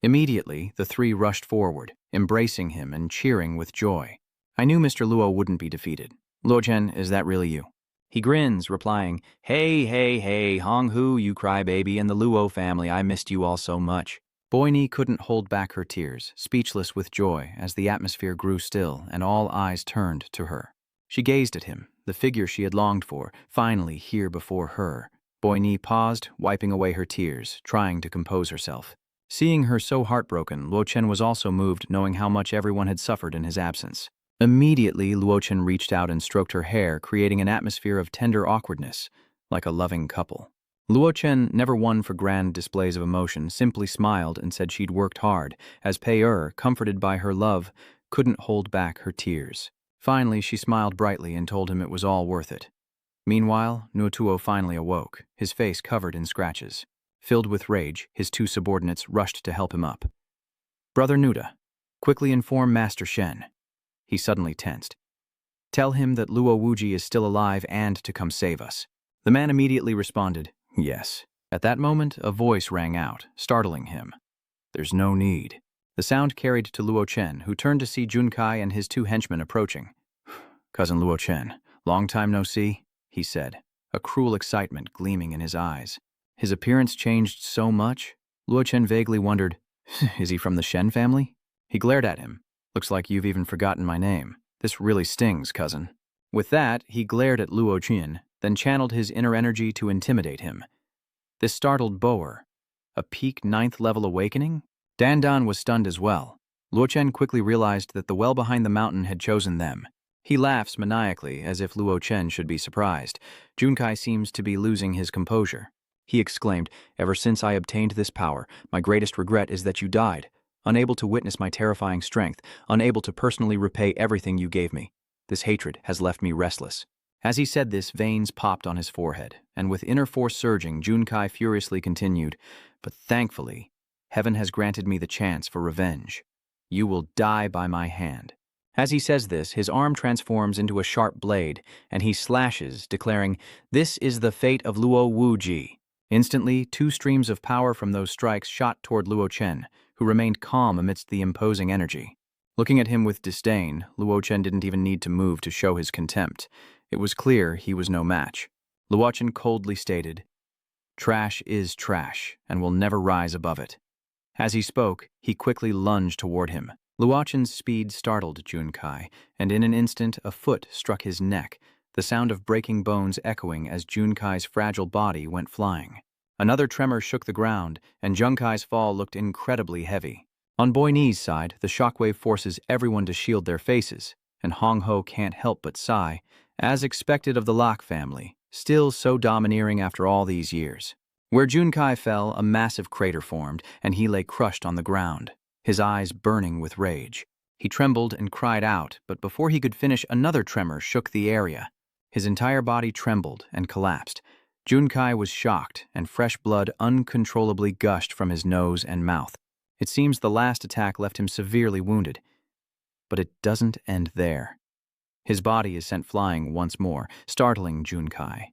Immediately, the three rushed forward, embracing him and cheering with joy. I knew Mr. Luo wouldn't be defeated. Luo Chen, is that really you? He grins, replying, Hey, hey, hey, Hong Hu, you crybaby, and the Luo family, I missed you all so much. Boini couldn't hold back her tears, speechless with joy as the atmosphere grew still and all eyes turned to her. She gazed at him, the figure she had longed for, finally here before her. Boini paused, wiping away her tears, trying to compose herself. Seeing her so heartbroken, Luo Chen was also moved, knowing how much everyone had suffered in his absence. Immediately, Luo Chen reached out and stroked her hair, creating an atmosphere of tender awkwardness, like a loving couple. Luo Chen, never one for grand displays of emotion, simply smiled and said she'd worked hard, as Pei Er, comforted by her love, couldn't hold back her tears. Finally, she smiled brightly and told him it was all worth it. Meanwhile, Nuotuo finally awoke, his face covered in scratches. Filled with rage, his two subordinates rushed to help him up. Brother Nuda, quickly inform Master Shen. He suddenly tensed. Tell him that Luo Wuji is still alive and to come save us. The man immediately responded, Yes. At that moment, a voice rang out, startling him. There's no need. The sound carried to Luo Chen, who turned to see Junkai and his two henchmen approaching. Cousin Luo Chen, long time no see, he said, a cruel excitement gleaming in his eyes. His appearance changed so much, Luo Chen vaguely wondered, is he from the Shen family? He glared at him. Looks like you've even forgotten my name. This really stings, cousin. With that, he glared at Luo Chen, then channeled his inner energy to intimidate him. This startled Boer. A peak 9th level awakening? Dan Dan was stunned as well. Luo Chen quickly realized that the well behind the mountain had chosen them. He laughs maniacally, as if Luo Chen should be surprised. Junkai seems to be losing his composure. He exclaimed, Ever since I obtained this power, my greatest regret is that you died, unable to witness my terrifying strength, unable to personally repay everything you gave me. This hatred has left me restless. As he said this, veins popped on his forehead, and with inner force surging, Junkai furiously continued, But thankfully, heaven has granted me the chance for revenge. You will die by my hand. As he says this, his arm transforms into a sharp blade, and he slashes, declaring, This is the fate of Luo Wuji. Instantly, two streams of power from those strikes shot toward Luo Chen, who remained calm amidst the imposing energy. Looking at him with disdain, Luo Chen didn't even need to move to show his contempt. It was clear he was no match. Luo Chen coldly stated, Trash is trash, and will never rise above it. As he spoke, he quickly lunged toward him. Luo Chen's speed startled Junkai, and in an instant a foot struck his neck, the sound of breaking bones echoing as Junkai's fragile body went flying. Another tremor shook the ground, and Junkai's fall looked incredibly heavy. On Boini's side, the shockwave forces everyone to shield their faces, and Hong Ho can't help but sigh, as expected of the Locke family, still so domineering after all these years. Where Junkai fell, a massive crater formed, and he lay crushed on the ground, his eyes burning with rage. He trembled and cried out, but before he could finish, another tremor shook the area. His entire body trembled and collapsed. Junkai was shocked, and fresh blood uncontrollably gushed from his nose and mouth. It seems the last attack left him severely wounded. But it doesn't end there. His body is sent flying once more, startling Junkai.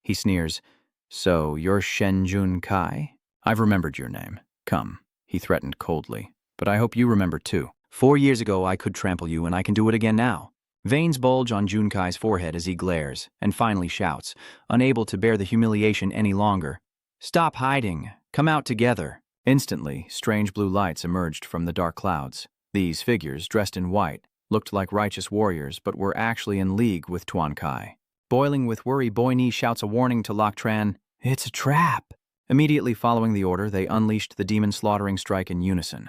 He sneers, So, you're Shen Junkai? I've remembered your name. Come, he threatened coldly. But I hope you remember too. 4 years ago I could trample you, and I can do it again now. Veins bulge on Junkai's forehead as he glares, and finally shouts, unable to bear the humiliation any longer. Stop hiding! Come out together! Instantly, strange blue lights emerged from the dark clouds. These figures, dressed in white, looked like righteous warriors, but were actually in league with Tuan Kai. Boiling with worry, Boini shouts a warning to Lok Tran, It's a trap! Immediately following the order, they unleashed the demon-slaughtering strike in unison.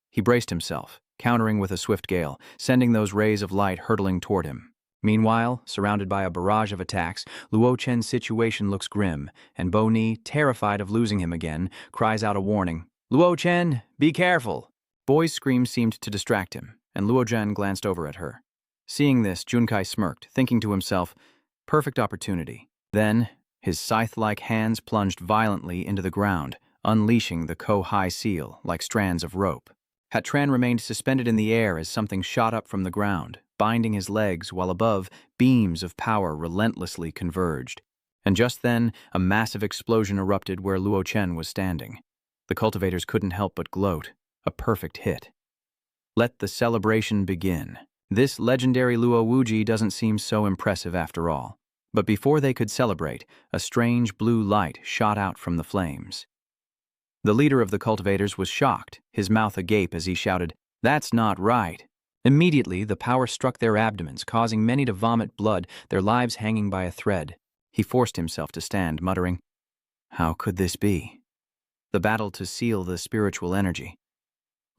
He braced himself, countering with a swift gale, sending those rays of light hurtling toward him. Meanwhile, surrounded by a barrage of attacks, Luo Chen's situation looks grim, and Bo Ni, terrified of losing him again, cries out a warning. Luo Chen, be careful! Boy's scream seemed to distract him, and Luo Chen glanced over at her. Seeing this, Junkai smirked, thinking to himself, perfect opportunity. Then, his scythe-like hands plunged violently into the ground, unleashing the Ko-Hai seal like strands of rope. Hatran remained suspended in the air as something shot up from the ground, binding his legs, while above, beams of power relentlessly converged. And just then, a massive explosion erupted where Luo Chen was standing. The cultivators couldn't help but gloat. A perfect hit. Let the celebration begin. This legendary Luo Wuji doesn't seem so impressive after all. But before they could celebrate, a strange blue light shot out from the flames. The leader of the cultivators was shocked, his mouth agape as he shouted, "That's not right." Immediately, the power struck their abdomens, causing many to vomit blood, their lives hanging by a thread. He forced himself to stand, muttering, "How could this be?" The battle to seal the spiritual energy.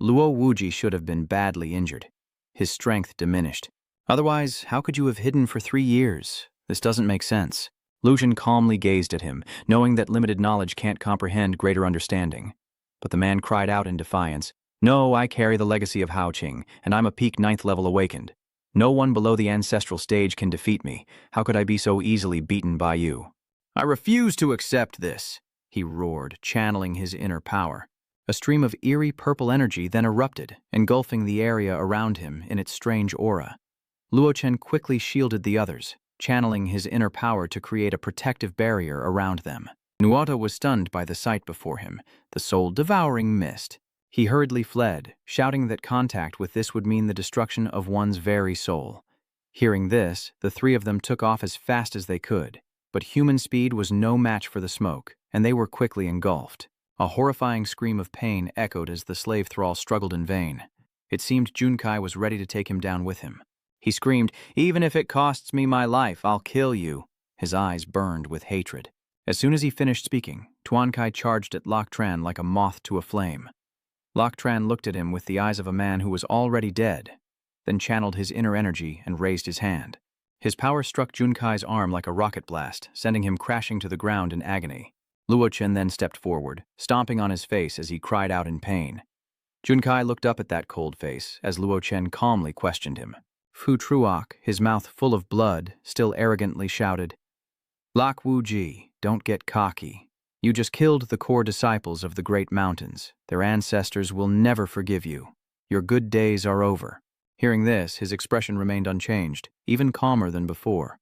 Luo Wuji should have been badly injured. His strength diminished. Otherwise, how could you have hidden for 3 years? This doesn't make sense. Lucian calmly gazed at him, knowing that limited knowledge can't comprehend greater understanding. But the man cried out in defiance, "No, I carry the legacy of Hao Qing, and I'm a peak 9th level awakened. No one below the ancestral stage can defeat me. How could I be so easily beaten by you?" "I refuse to accept this," he roared, channeling his inner power. A stream of eerie purple energy then erupted, engulfing the area around him in its strange aura. Luo Chen quickly shielded the others, channeling his inner power to create a protective barrier around them. Nuota was stunned by the sight before him, the soul-devouring mist. He hurriedly fled, shouting that contact with this would mean the destruction of one's very soul. Hearing this, the 3 of them took off as fast as they could, but human speed was no match for the smoke, and they were quickly engulfed. A horrifying scream of pain echoed as the slave thrall struggled in vain. It seemed Junkai was ready to take him down with him. He screamed, "Even if it costs me my life, I'll kill you." His eyes burned with hatred. As soon as he finished speaking, Tuan Kai charged at Lok Tran like a moth to a flame. Lok Tran looked at him with the eyes of a man who was already dead, then channeled his inner energy and raised his hand. His power struck Junkai's arm like a rocket blast, sending him crashing to the ground in agony. Luo Chen then stepped forward, stomping on his face as he cried out in pain. Junkai looked up at that cold face as Luo Chen calmly questioned him. Fu Truok, his mouth full of blood, still arrogantly shouted, "Lok Wuji, don't get cocky. You just killed the core disciples of the Great Mountains. Their ancestors will never forgive you. Your good days are over." Hearing this, his expression remained unchanged, even calmer than before.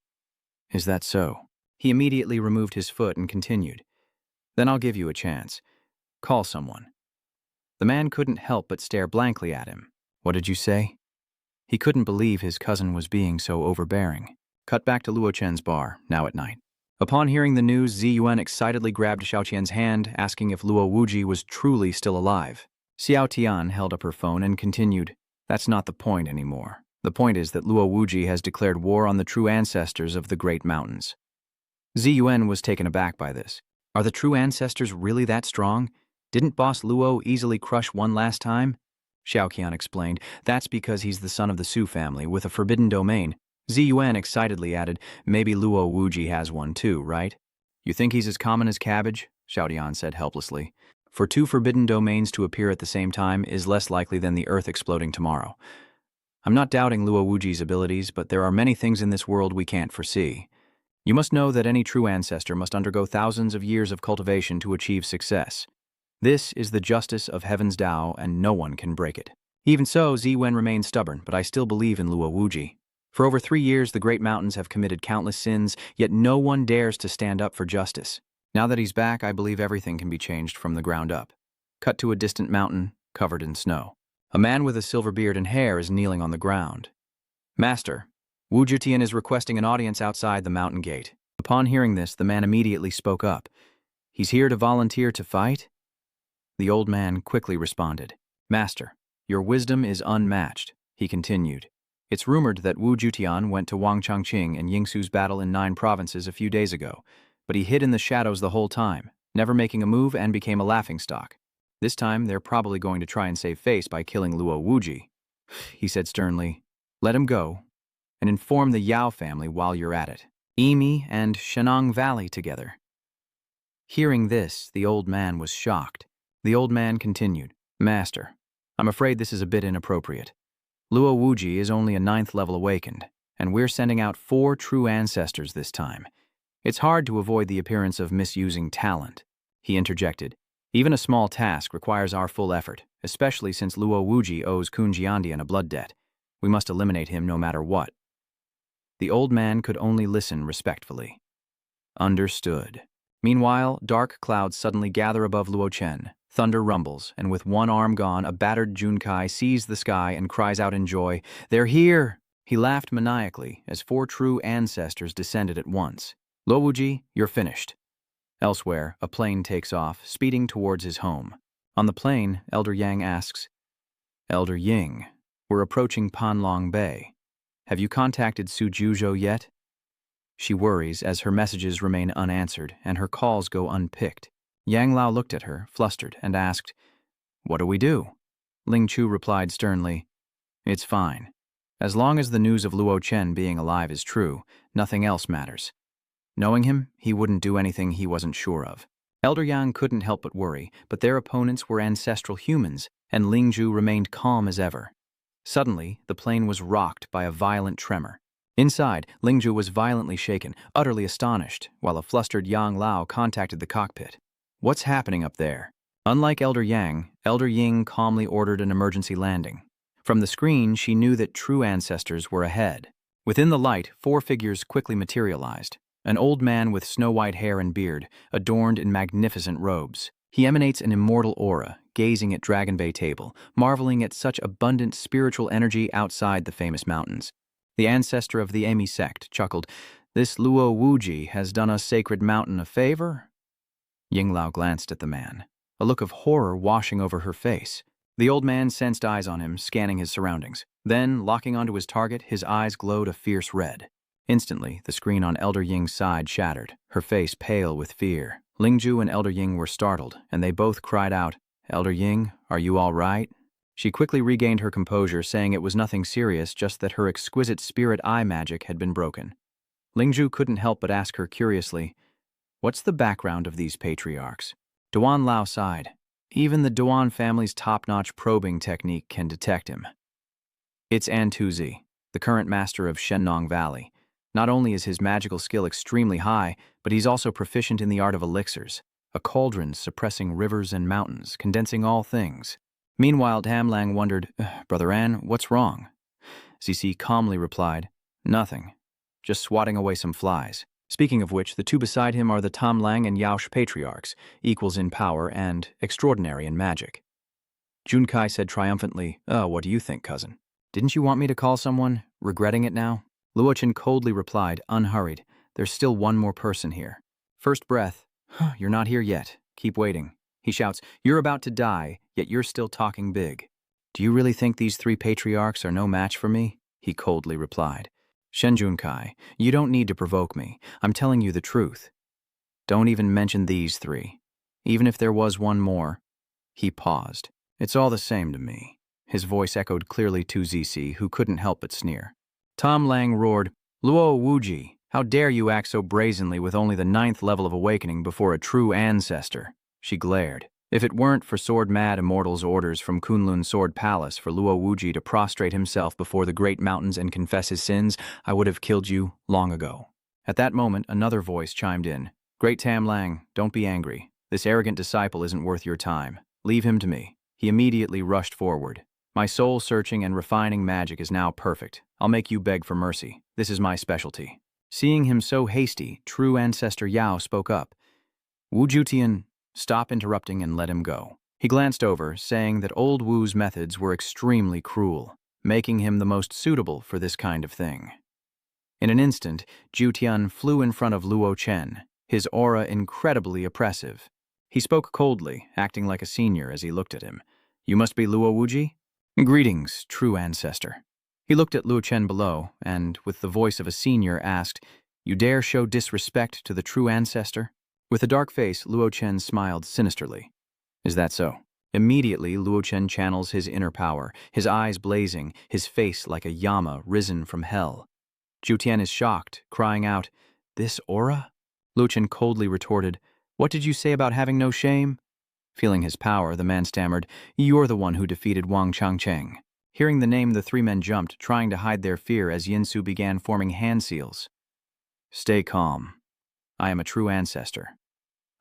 "Is that so?" He immediately removed his foot and continued, "Then I'll give you a chance. Call someone." The man couldn't help but stare blankly at him. "What did you say?" He couldn't believe his cousin was being so overbearing. Cut back to Luo Chen's bar, now at night. Upon hearing the news, Zi Yuan excitedly grabbed Xiao Qian's hand, asking if Luo Wuji was truly still alive. Xiao Tian held up her phone and continued, "That's not the point anymore. The point is that Luo Wuji has declared war on the true ancestors of the Great Mountains." Zi Yuan was taken aback by this. Are the true ancestors really that strong? Didn't Boss Luo easily crush one last time? Xiao Qian explained, "That's because he's the son of the Su family with a forbidden domain." Zi Yuan excitedly added, "Maybe Luo Wuji has one too, right?" "You think he's as common as cabbage?" Xiao Tian said helplessly. "For 2 forbidden domains to appear at the same time is less likely than the Earth exploding tomorrow. I'm not doubting Luo Wuji's abilities, but there are many things in this world we can't foresee. You must know that any true ancestor must undergo thousands of years of cultivation to achieve success. This is the justice of Heaven's Tao, and no one can break it." Even so, Zi Wen remained stubborn, but I still believe in Luo Wuji. For over 3 years, the Great Mountains have committed countless sins, yet no one dares to stand up for justice. Now that he's back, I believe everything can be changed from the ground up. Cut to a distant mountain, covered in snow. A man with a silver beard and hair is kneeling on the ground. "Master, Wu Jutian is requesting an audience outside the mountain gate." Upon hearing this, the man immediately spoke up. "He's here to volunteer to fight?" The old man quickly responded, "Master, your wisdom is unmatched." He continued, "It's rumored that Wu Jutian went to Wang Changqing and Yingsu's battle in 9 provinces a few days ago, but he hid in the shadows the whole time, never making a move, and became a laughingstock. This time, they're probably going to try and save face by killing Luo Wuji." He said sternly, "Let him go, and inform the Yao family while you're at it. Imi and Shenong Valley together." Hearing this, the old man was shocked. The old man continued, "Master, I'm afraid this is a bit inappropriate. Luo Wuji is only a 9th level awakened, and we're sending out 4 true ancestors this time. It's hard to avoid the appearance of misusing talent." He interjected, "Even a small task requires our full effort, especially since Luo Wuji owes Kun Jiandian a blood debt. We must eliminate him no matter what. The old man could only listen respectfully. Understood. Meanwhile, dark clouds suddenly gather above Luo Chen. Thunder rumbles, and with one arm gone, a battered Junkai sees the sky and cries out in joy, "They're here!" He laughed maniacally as 4 true ancestors descended at once. "Luo Wuji, you're finished." Elsewhere, a plane takes off, speeding towards his home. On the plane, Elder Yang asks, "Elder Ying, we're approaching Panlong Bay. Have you contacted Su Juzhou yet?" She worries as her messages remain unanswered and her calls go unpicked. Yang Lao looked at her, flustered, and asked, "What do we do?" Ling Chu replied sternly, "It's fine. As long as the news of Luo Chen being alive is true, nothing else matters. Knowing him, he wouldn't do anything he wasn't sure of." Elder Yang couldn't help but worry, but their opponents were ancestral humans, and Ling Ju remained calm as ever. Suddenly, the plane was rocked by a violent tremor. Inside, Ling Ju was violently shaken, utterly astonished, while a flustered Yang Lao contacted the cockpit. "What's happening up there?" Unlike Elder Yang, Elder Ying calmly ordered an emergency landing. From the screen, she knew that true ancestors were ahead. Within the light, 4 figures quickly materialized. An old man with snow-white hair and beard, adorned in magnificent robes. He emanates an immortal aura, gazing at Dragon Bay Table, marveling at such abundant spiritual energy outside the famous mountains. The ancestor of the Emi sect chuckled, "This Luo Wuji has done us Sacred Mountain a favor?" Ying Lao glanced at the man, a look of horror washing over her face. The old man sensed eyes on him, scanning his surroundings. Then, locking onto his target, his eyes glowed a fierce red. Instantly, the screen on Elder Ying's side shattered, her face pale with fear. Ling Ju and Elder Ying were startled, and they both cried out, "Elder Ying, are you all right?" She quickly regained her composure, saying it was nothing serious, just that her exquisite spirit eye magic had been broken. Ling Ju couldn't help but ask her curiously, "What's the background of these patriarchs?" Duan Lao sighed. "Even the Duan family's top-notch probing technique can detect him. It's An Tuzi, the current master of Shennong Valley. Not only is his magical skill extremely high, but he's also proficient in the art of elixirs, a cauldron suppressing rivers and mountains, condensing all things." Meanwhile, Tamlang wondered, "Brother An, what's wrong?" Zizi calmly replied, "Nothing. Just swatting away some flies." Speaking of which, the 2 beside him are the Tamlang and Yaosh patriarchs, equals in power and extraordinary in magic. Junkai said triumphantly, "What do you think, cousin? Didn't you want me to call someone? Regretting it now?" Luo Chen coldly replied, unhurried, "There's still one more person here." First breath, "You're not here yet. Keep waiting." He shouts, "You're about to die, yet you're still talking big." "Do you really think these 3 patriarchs are no match for me?" He coldly replied. "Shen Junkai, you don't need to provoke me. I'm telling you the truth. Don't even mention these 3. Even if there was one more." He paused. "It's all the same to me." His voice echoed clearly to Zizi, who couldn't help but sneer. Tom Lang roared, "Luo Wuji, how dare you act so brazenly with only the 9th level of awakening before a true ancestor?" She glared. "If it weren't for sword-mad Immortal's orders from Kunloon Sword Palace for Luo Wuji to prostrate himself before the great mountains and confess his sins, I would have killed you long ago." At that moment, another voice chimed in. "Great Tam Lang, don't be angry. This arrogant disciple isn't worth your time. Leave him to me." He immediately rushed forward. "My soul-searching and refining magic is now perfect. I'll make you beg for mercy. This is my specialty." Seeing him so hasty, true ancestor Yao spoke up. "Wu Jutian, stop interrupting and let him go." He glanced over, saying that old Wu's methods were extremely cruel, making him the most suitable for this kind of thing. In an instant, Jutian flew in front of Luo Chen, his aura incredibly oppressive. He spoke coldly, acting like a senior as he looked at him. "You must be Luo Wuji?" "Greetings, true ancestor." He looked at Luo Chen below, and, with the voice of a senior, asked, "You dare show disrespect to the true ancestor?" With a dark face, Luo Chen smiled sinisterly. "Is that so?" Immediately, Luo Chen channels his inner power, his eyes blazing, his face like a Yama risen from hell. Jutian is shocked, crying out, "This aura?" Luo Chen coldly retorted, "What did you say about having no shame?" Feeling his power, the man stammered, "You're the one who defeated Wang Changcheng." Hearing the name, the 3 men jumped, trying to hide their fear as Yinsu began forming hand seals. "Stay calm. I am a true ancestor.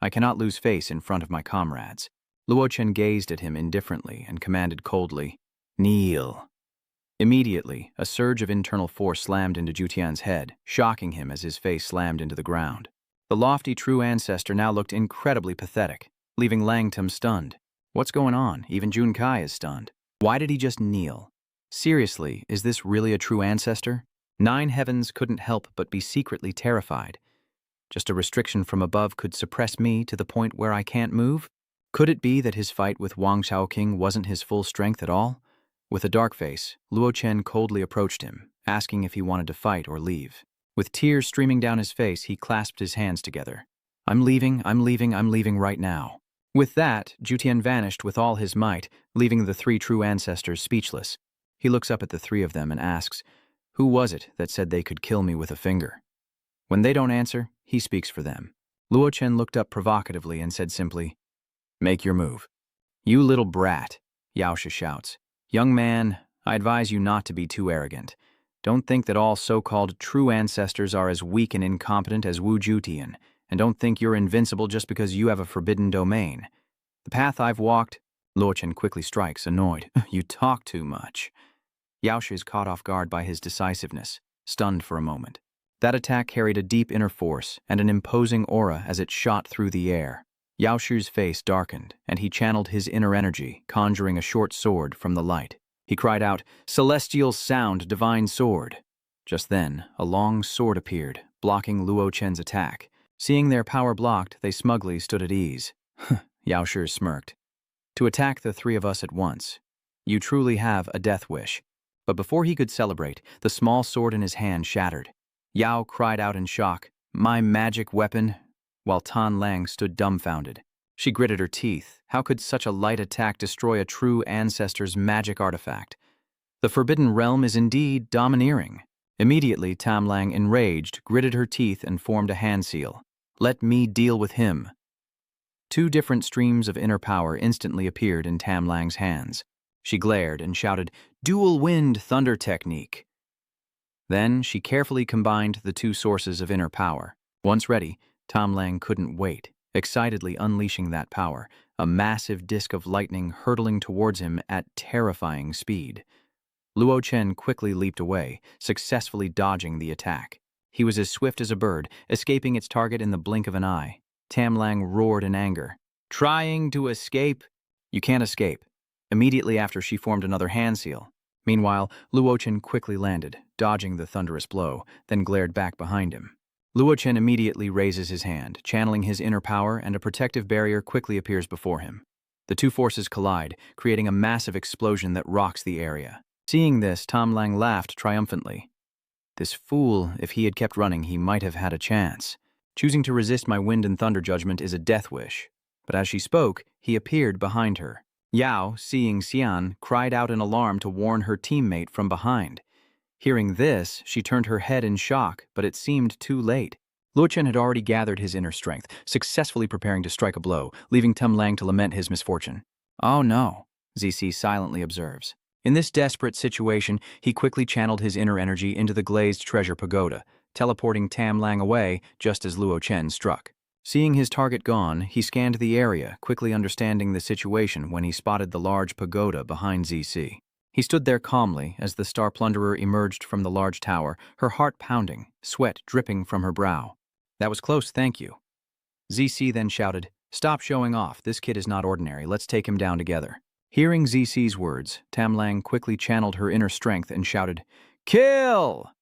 I cannot lose face in front of my comrades." Luo Chen gazed at him indifferently and commanded coldly, "Kneel." Immediately, a surge of internal force slammed into Jutian's head, shocking him as his face slammed into the ground. The lofty true ancestor now looked incredibly pathetic, leaving Lang Tum stunned. What's going on? Even Jun Kai is stunned. Why did he just kneel? Seriously, is this really a true ancestor? Nine Heavens couldn't help but be secretly terrified. Just a restriction from above could suppress me to the point where I can't move? Could it be that his fight with Wang Shaoqing wasn't his full strength at all? With a dark face, Luo Chen coldly approached him, asking if he wanted to fight or leave. With tears streaming down his face, he clasped his hands together. I'm leaving right now. With that, Jutian vanished with all his might, leaving the three true ancestors speechless. He looks up at the three of them and asks, who was it that said they could kill me with a finger? When they don't answer, he speaks for them. Luo Chen looked up provocatively and said simply, make your move. You little brat, Yaosha shouts. Young man, I advise you not to be too arrogant. Don't think that all so-called true ancestors are as weak and incompetent as Wu Jutian, and don't think you're invincible just because you have a forbidden domain. The path I've walked, Luo Chen quickly strikes, annoyed. You talk too much. Yaosha is caught off guard by his decisiveness, stunned for a moment. That attack carried a deep inner force and an imposing aura as it shot through the air. Yao Shu's face darkened, and he channeled his inner energy, conjuring a short sword from the light. He cried out, Celestial Sound, Divine Sword. Just then, a long sword appeared, blocking Luo Chen's attack. Seeing their power blocked, they smugly stood at ease. Yao Shu smirked. To attack the three of us at once. You truly have a death wish. But before he could celebrate, the small sword in his hand shattered. Yao cried out in shock, My magic weapon? While Tan Lang stood dumbfounded. She gritted her teeth. How could such a light attack destroy a true ancestor's magic artifact? The Forbidden Realm is indeed domineering. Immediately, Tam Lang, enraged, gritted her teeth and formed a hand seal. Let me deal with him. Two different streams of inner power instantly appeared in Tam Lang's hands. She glared and shouted, Dual Wind Thunder Technique. Then she carefully combined the two sources of inner power. Once ready, Tam Lang couldn't wait, excitedly unleashing that power, a massive disk of lightning hurtling towards him at terrifying speed. Luo Chen quickly leaped away, successfully dodging the attack. He was as swift as a bird, escaping its target in the blink of an eye. Tam Lang roared in anger. Trying to escape? You can't escape. Immediately after, she formed another hand seal. Meanwhile, Luo Chen quickly landed, dodging the thunderous blow, then glared back behind him. Luo Chen immediately raises his hand, channeling his inner power, and a protective barrier quickly appears before him. The two forces collide, creating a massive explosion that rocks the area. Seeing this, Tam Lang laughed triumphantly. This fool, if he had kept running, he might have had a chance. Choosing to resist my wind and thunder judgment is a death wish. But as she spoke, he appeared behind her. Yao, seeing Xian, cried out in alarm to warn her teammate from behind. Hearing this, she turned her head in shock, but it seemed too late. Luo Chen had already gathered his inner strength, successfully preparing to strike a blow, leaving Tam Lang to lament his misfortune. Oh no, ZC silently observes. In this desperate situation, he quickly channeled his inner energy into the glazed treasure pagoda, teleporting Tam Lang away just as Luo Chen struck. Seeing his target gone, he scanned the area, quickly understanding the situation when he spotted the large pagoda behind ZC. He stood there calmly as the Star Plunderer emerged from the large tower, her heart pounding, sweat dripping from her brow. That was close, thank you. ZC then shouted, Stop showing off, this kid is not ordinary, let's take him down together. Hearing ZC's words, Tam Lang quickly channeled her inner strength and shouted, Kill!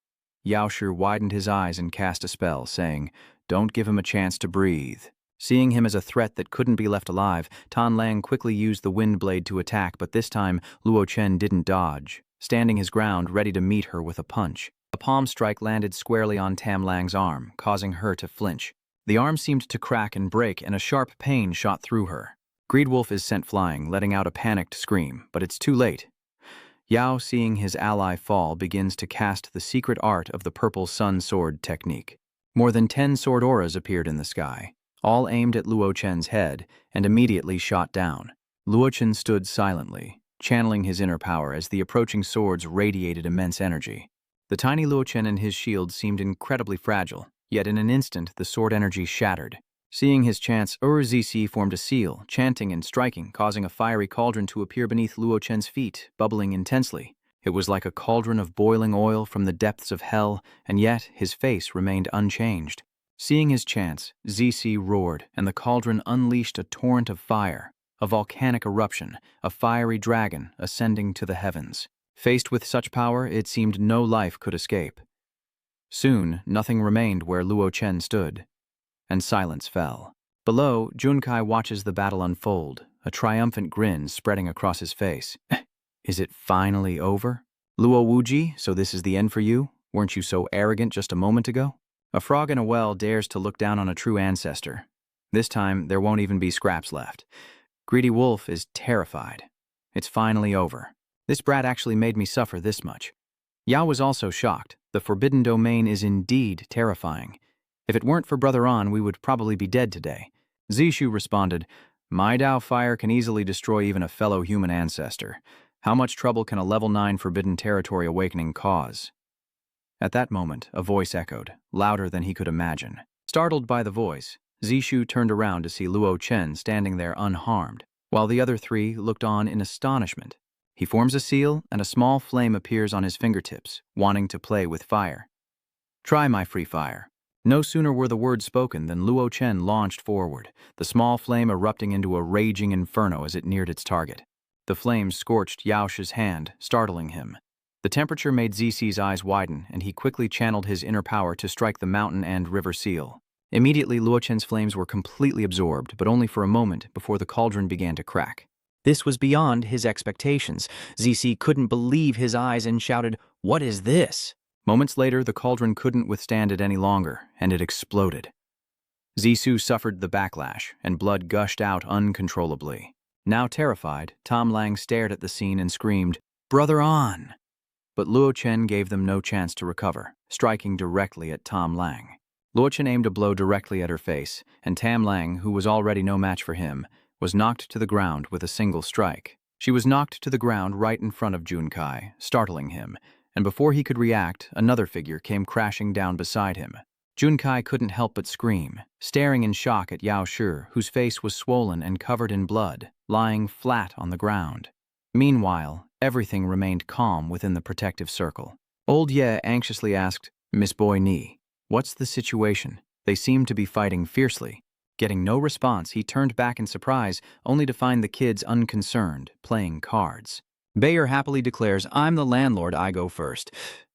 Yao Shi widened his eyes and cast a spell, saying, Don't give him a chance to breathe. Seeing him as a threat that couldn't be left alive, Tan Lang quickly used the wind blade to attack, but this time, Luo Chen didn't dodge, standing his ground ready to meet her with a punch. A palm strike landed squarely on Tam Lang's arm, causing her to flinch. The arm seemed to crack and break, and a sharp pain shot through her. Greedwolf is sent flying, letting out a panicked scream, but it's too late. Yao, seeing his ally fall, begins to cast the secret art of the purple sun sword technique. More than 10 sword auras appeared in the sky, all aimed at Luo Chen's head, and immediately shot down. Luo Chen stood silently, channeling his inner power as the approaching swords radiated immense energy. The tiny Luo Chen and his shield seemed incredibly fragile, yet in an instant the sword energy shattered. Seeing his chance, ZC formed a seal, chanting and striking, causing a fiery cauldron to appear beneath Luo Chen's feet, bubbling intensely. It was like a cauldron of boiling oil from the depths of hell, and yet his face remained unchanged. Seeing his chance, ZC roared, and the cauldron unleashed a torrent of fire, a volcanic eruption, a fiery dragon ascending to the heavens. Faced with such power, it seemed no life could escape. Soon, nothing remained where Luo Chen stood, and silence fell. Below, Junkai watches the battle unfold, a triumphant grin spreading across his face. Is it finally over? Luo Wuji, so this is the end for you? Weren't you so arrogant just a moment ago? A frog in a well dares to look down on a true ancestor. This time, there won't even be scraps left. Greedy Wolf is terrified. It's finally over. This brat actually made me suffer this much. Yao was also shocked. The Forbidden Domain is indeed terrifying. If it weren't for Brother An, we would probably be dead today. Zishu responded, My Dao fire can easily destroy even a fellow human ancestor. How much trouble can a level 9 Forbidden Territory awakening cause? At that moment, a voice echoed, louder than he could imagine. Startled by the voice, Zishu turned around to see Luo Chen standing there unharmed, while the other three looked on in astonishment. He forms a seal, and a small flame appears on his fingertips, wanting to play with fire. Try my free fire. No sooner were the words spoken than Luo Chen launched forward, the small flame erupting into a raging inferno as it neared its target. The flames scorched Yaoshi's hand, startling him. The temperature made Zisi's eyes widen, and he quickly channeled his inner power to strike the mountain and river seal. Immediately, Luo Chen's flames were completely absorbed, but only for a moment before the cauldron began to crack. This was beyond his expectations. Zisi couldn't believe his eyes and shouted, "What is this?" Moments later, the cauldron couldn't withstand it any longer, and it exploded. Zissou suffered the backlash, and blood gushed out uncontrollably. Now terrified, Tom Lang stared at the scene and screamed, "Brother An!" But Luo Chen gave them no chance to recover, striking directly at Tom Lang. Luo Chen aimed a blow directly at her face, and Tam Lang, who was already no match for him, was knocked to the ground with a single strike. She was knocked to the ground right in front of Junkai, startling him, and before he could react, another figure came crashing down beside him. Junkai couldn't help but scream, staring in shock at Yao Shi, whose face was swollen and covered in blood, lying flat on the ground. Meanwhile, everything remained calm within the protective circle. Old Ye anxiously asked, "Miss Boy Ni, what's the situation? They seem to be fighting fiercely." Getting no response, he turned back in surprise, only to find the kids unconcerned, playing cards. Bayer happily declares, "I'm the landlord, I go first."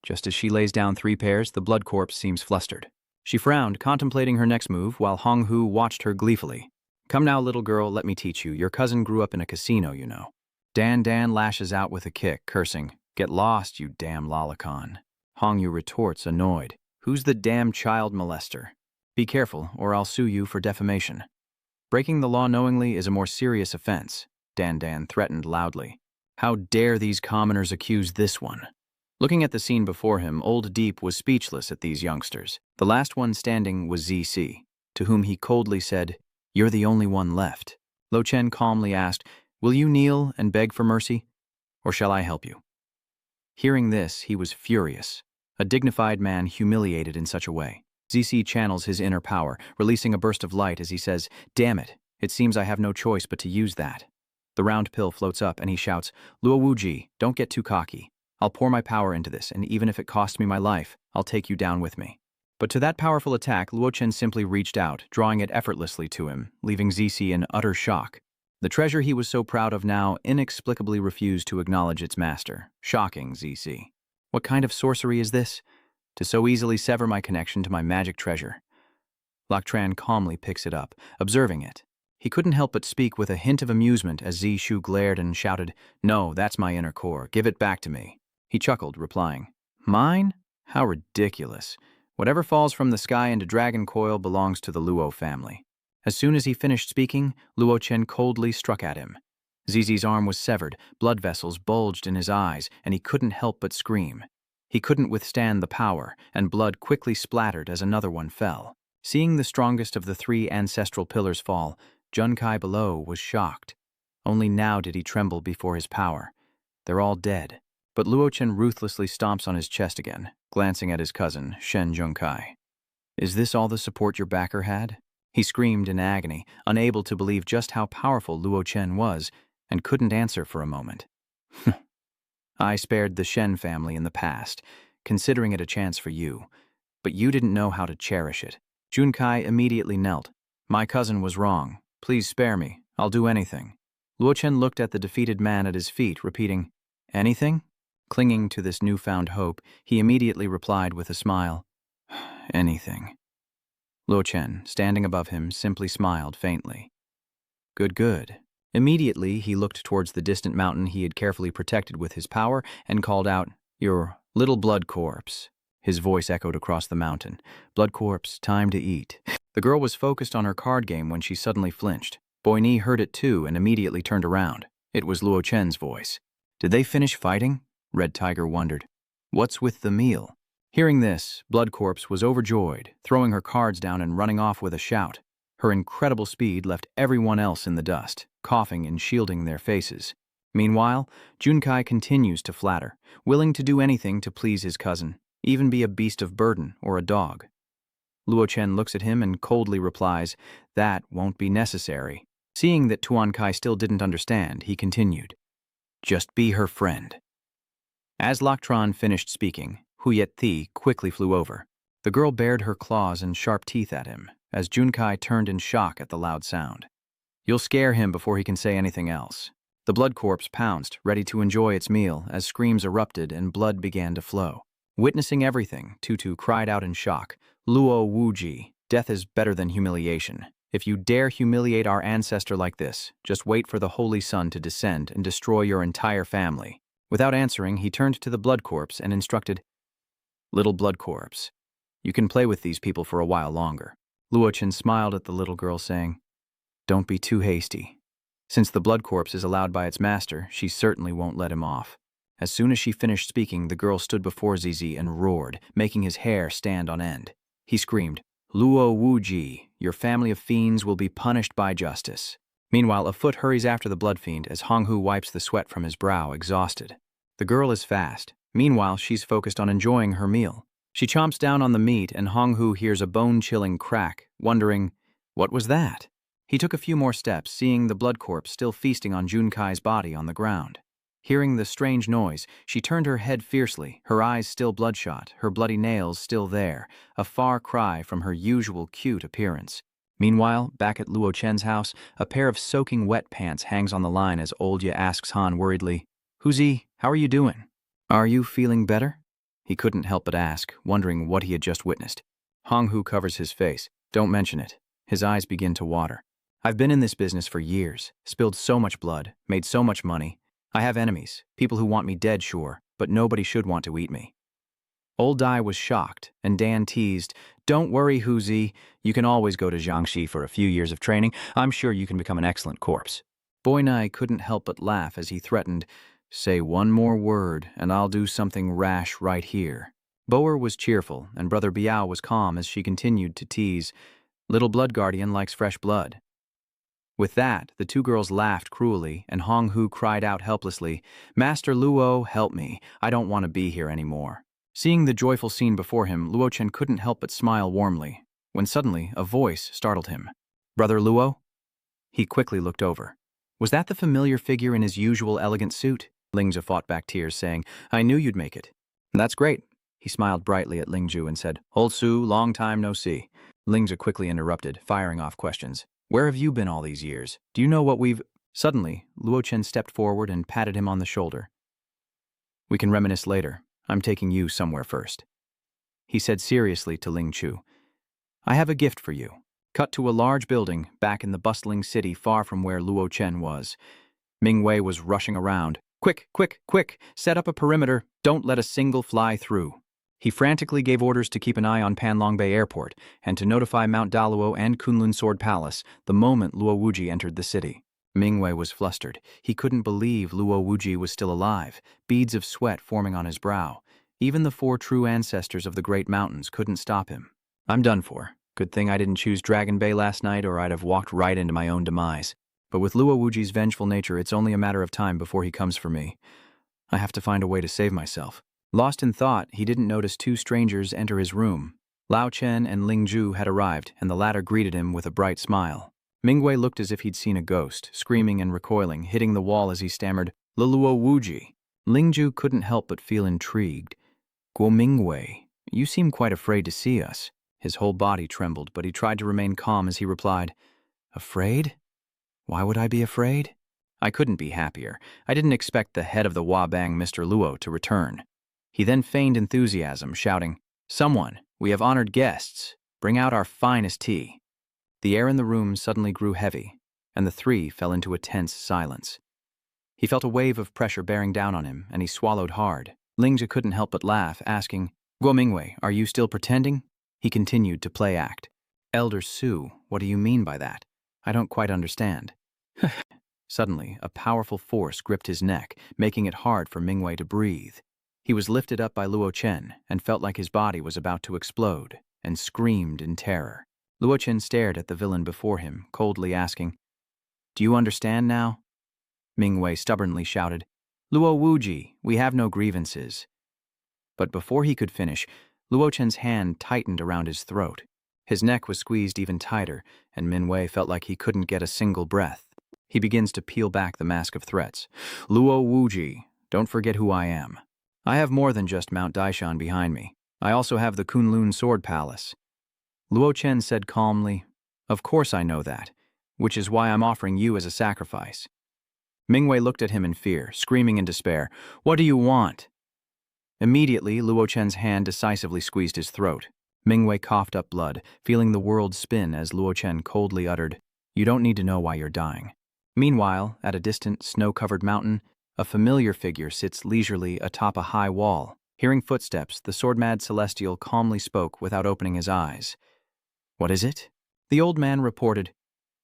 Just as she lays down 3 pairs, the blood corpse seems flustered. She frowned, contemplating her next move, while Hong Hu watched her gleefully. "Come now, little girl, let me teach you. Your cousin grew up in a casino, you know." Dan lashes out with a kick, cursing, "Get lost, you damn lolicon." Hong Yu retorts, annoyed, "Who's the damn child molester? Be careful, or I'll sue you for defamation." Breaking the law knowingly is a more serious offense, Dan threatened loudly. How dare these commoners accuse this one? Looking at the scene before him, Old Deep was speechless at these youngsters. The last one standing was ZC, to whom he coldly said, "You're the only one left." Lo Chen calmly asked, "Will you kneel and beg for mercy, or shall I help you?" Hearing this, he was furious. A dignified man humiliated in such a way. ZC channels his inner power, releasing a burst of light as he says, "Damn it, it seems I have no choice but to use that." The round pill floats up and he shouts, "Luo Wuji, don't get too cocky. I'll pour my power into this, and even if it costs me my life, I'll take you down with me." But to that powerful attack, Luo Chen simply reached out, drawing it effortlessly to him, leaving ZC in utter shock. The treasure he was so proud of now inexplicably refused to acknowledge its master, shocking ZC. What kind of sorcery is this? To so easily sever my connection to my magic treasure. Lak Tran calmly picks it up, observing it. He couldn't help but speak with a hint of amusement as Zishu glared and shouted, "No, that's my inner core. Give it back to me." He chuckled, replying, "Mine? How ridiculous. Whatever falls from the sky into dragon coil belongs to the Luo family." As soon as he finished speaking, Luo Chen coldly struck at him. Zizi's arm was severed, blood vessels bulged in his eyes, and he couldn't help but scream. He couldn't withstand the power, and blood quickly splattered as another one fell. Seeing the strongest of the 3 ancestral pillars fall, Junkai below was shocked. Only now did he tremble before his power. They're all dead. But Luo Chen ruthlessly stomps on his chest again, glancing at his cousin, Shen Junkai. "Is this all the support your backer had?" He screamed in agony, unable to believe just how powerful Luo Chen was, and couldn't answer for a moment. I spared the Shen family in the past, considering it a chance for you, but you didn't know how to cherish it. Junkai immediately knelt. My cousin was wrong. Please spare me. I'll do anything. Luochen looked at the defeated man at his feet, repeating, Anything? Clinging to this newfound hope, he immediately replied with a smile, Anything. Luochen, standing above him, simply smiled faintly. Good, good. Immediately, he looked towards the distant mountain he had carefully protected with his power and called out, Your little blood corpse. His voice echoed across the mountain. Blood corpse, time to eat. The girl was focused on her card game when she suddenly flinched. Boigny heard it too and immediately turned around. It was Luo Chen's voice. Did they finish fighting? Red Tiger wondered. What's with the meal? Hearing this, Blood Corpse was overjoyed, throwing her cards down and running off with a shout. Her incredible speed left everyone else in the dust, coughing and shielding their faces. Meanwhile, Junkai continues to flatter, willing to do anything to please his cousin, even be a beast of burden or a dog. Luo Chen looks at him and coldly replies, That won't be necessary. Seeing that Tuan Kai still didn't understand, he continued, Just be her friend. As Loctron finished speaking, Huyet Thi quickly flew over. The girl bared her claws and sharp teeth at him, as Junkai turned in shock at the loud sound. You'll scare him before he can say anything else. The blood corpse pounced, ready to enjoy its meal, as screams erupted and blood began to flow. Witnessing everything, Tutu cried out in shock, Luo Wuji, death is better than humiliation. If you dare humiliate our ancestor like this, just wait for the Holy Sun to descend and destroy your entire family. Without answering, he turned to the blood corpse and instructed, Little blood corpse, you can play with these people for a while longer. Luochen smiled at the little girl, saying, Don't be too hasty. Since the blood corpse is allowed by its master, she certainly won't let him off. As soon as she finished speaking, the girl stood before Zizi and roared, making his hair stand on end. He screamed, Luo Wuji, your family of fiends will be punished by justice. Meanwhile, a foot hurries after the blood fiend as Honghu wipes the sweat from his brow, exhausted. The girl is fast. Meanwhile, she's focused on enjoying her meal. She chomps down on the meat and Honghu hears a bone-chilling crack, wondering, what was that? He took a few more steps, seeing the blood corpse still feasting on Junkai's body on the ground. Hearing the strange noise, she turned her head fiercely, her eyes still bloodshot, her bloody nails still there, a far cry from her usual cute appearance. Meanwhile, back at Luo Chen's house, a pair of soaking wet pants hangs on the line as Oldya asks Han worriedly, Huzi, how are you doing? Are you feeling better? He couldn't help but ask, wondering what he had just witnessed. Honghu covers his face. Don't mention it. His eyes begin to water. I've been in this business for years, spilled so much blood, made so much money. I have enemies, people who want me dead, sure, but nobody should want to eat me. Old Dai was shocked, and Dan teased, Don't worry, Huzi, you can always go to Jiangxi for a few years of training. I'm sure you can become an excellent corpse. Boinai couldn't help but laugh as he threatened, Say one more word, and I'll do something rash right here. Boer was cheerful, and Brother Biao was calm as she continued to tease, Little blood guardian likes fresh blood. With that, the two girls laughed cruelly, and Honghu cried out helplessly, Master Luo, help me. I don't want to be here anymore. Seeing the joyful scene before him, Luochen couldn't help but smile warmly, when suddenly a voice startled him. Brother Luo? He quickly looked over. Was that the familiar figure in his usual elegant suit? Lingzhi fought back tears, saying, I knew you'd make it. That's great. He smiled brightly at Lingzhi and said, Old Su, long time no see. Lingzhi quickly interrupted, firing off questions. Where have you been all these years? Do you know what we've... Suddenly, Luochen stepped forward and patted him on the shoulder. We can reminisce later. I'm taking you somewhere first. He said seriously to Ling Chu, I have a gift for you. Cut to a large building back in the bustling city far from where Luo Chen was. Ming Wei was rushing around. Quick, quick, quick, set up a perimeter. Don't let a single fly through. He frantically gave orders to keep an eye on Panlong Bay Airport and to notify Mount Daluo and Kunloon Sword Palace the moment Luo Wuji entered the city. Mingwei was flustered. He couldn't believe Luo Wuji was still alive, beads of sweat forming on his brow. Even the four true ancestors of the Great Mountains couldn't stop him. I'm done for. Good thing I didn't choose Dragon Bay last night or I'd have walked right into my own demise. But with Luo Wuji's vengeful nature, it's only a matter of time before he comes for me. I have to find a way to save myself. Lost in thought, he didn't notice two strangers enter his room. Lao Chen and Ling Zhu had arrived, and the latter greeted him with a bright smile. Mingwei looked as if he'd seen a ghost, screaming and recoiling, hitting the wall as he stammered, Luo Wuji. Lingju couldn't help but feel intrigued. Guomingwei, you seem quite afraid to see us. His whole body trembled, but he tried to remain calm as he replied, Afraid? Why would I be afraid? I couldn't be happier. I didn't expect the head of the Wabang, Mr. Luo, to return. He then feigned enthusiasm, shouting, Someone, we have honored guests. Bring out our finest tea. The air in the room suddenly grew heavy, and the three fell into a tense silence. He felt a wave of pressure bearing down on him, and he swallowed hard. Lingja couldn't help but laugh, asking, Guomingwei, are you still pretending? He continued to play act. Elder Su, what do you mean by that? I don't quite understand. Suddenly, a powerful force gripped his neck, making it hard for Mingwei to breathe. He was lifted up by Luo Chen and felt like his body was about to explode, and screamed in terror. Luo Chen stared at the villain before him, coldly asking, Do you understand now? Mingwei stubbornly shouted, Luo Wuji, we have no grievances. But before he could finish, Luo Chen's hand tightened around his throat. His neck was squeezed even tighter, and Mingwei felt like he couldn't get a single breath. He begins to peel back the mask of threats. Luo Wuji, don't forget who I am. I have more than just Mount Daishan behind me. I also have the Kunloon Sword Palace. Luo Chen said calmly, Of course I know that, which is why I'm offering you as a sacrifice. Mingwei looked at him in fear, screaming in despair, What do you want? Immediately, Luo Chen's hand decisively squeezed his throat. Mingwei coughed up blood, feeling the world spin as Luo Chen coldly uttered, You don't need to know why you're dying. Meanwhile, at a distant, snow-covered mountain, a familiar figure sits leisurely atop a high wall. Hearing footsteps, the sword-mad celestial calmly spoke without opening his eyes. What is it? The old man reported,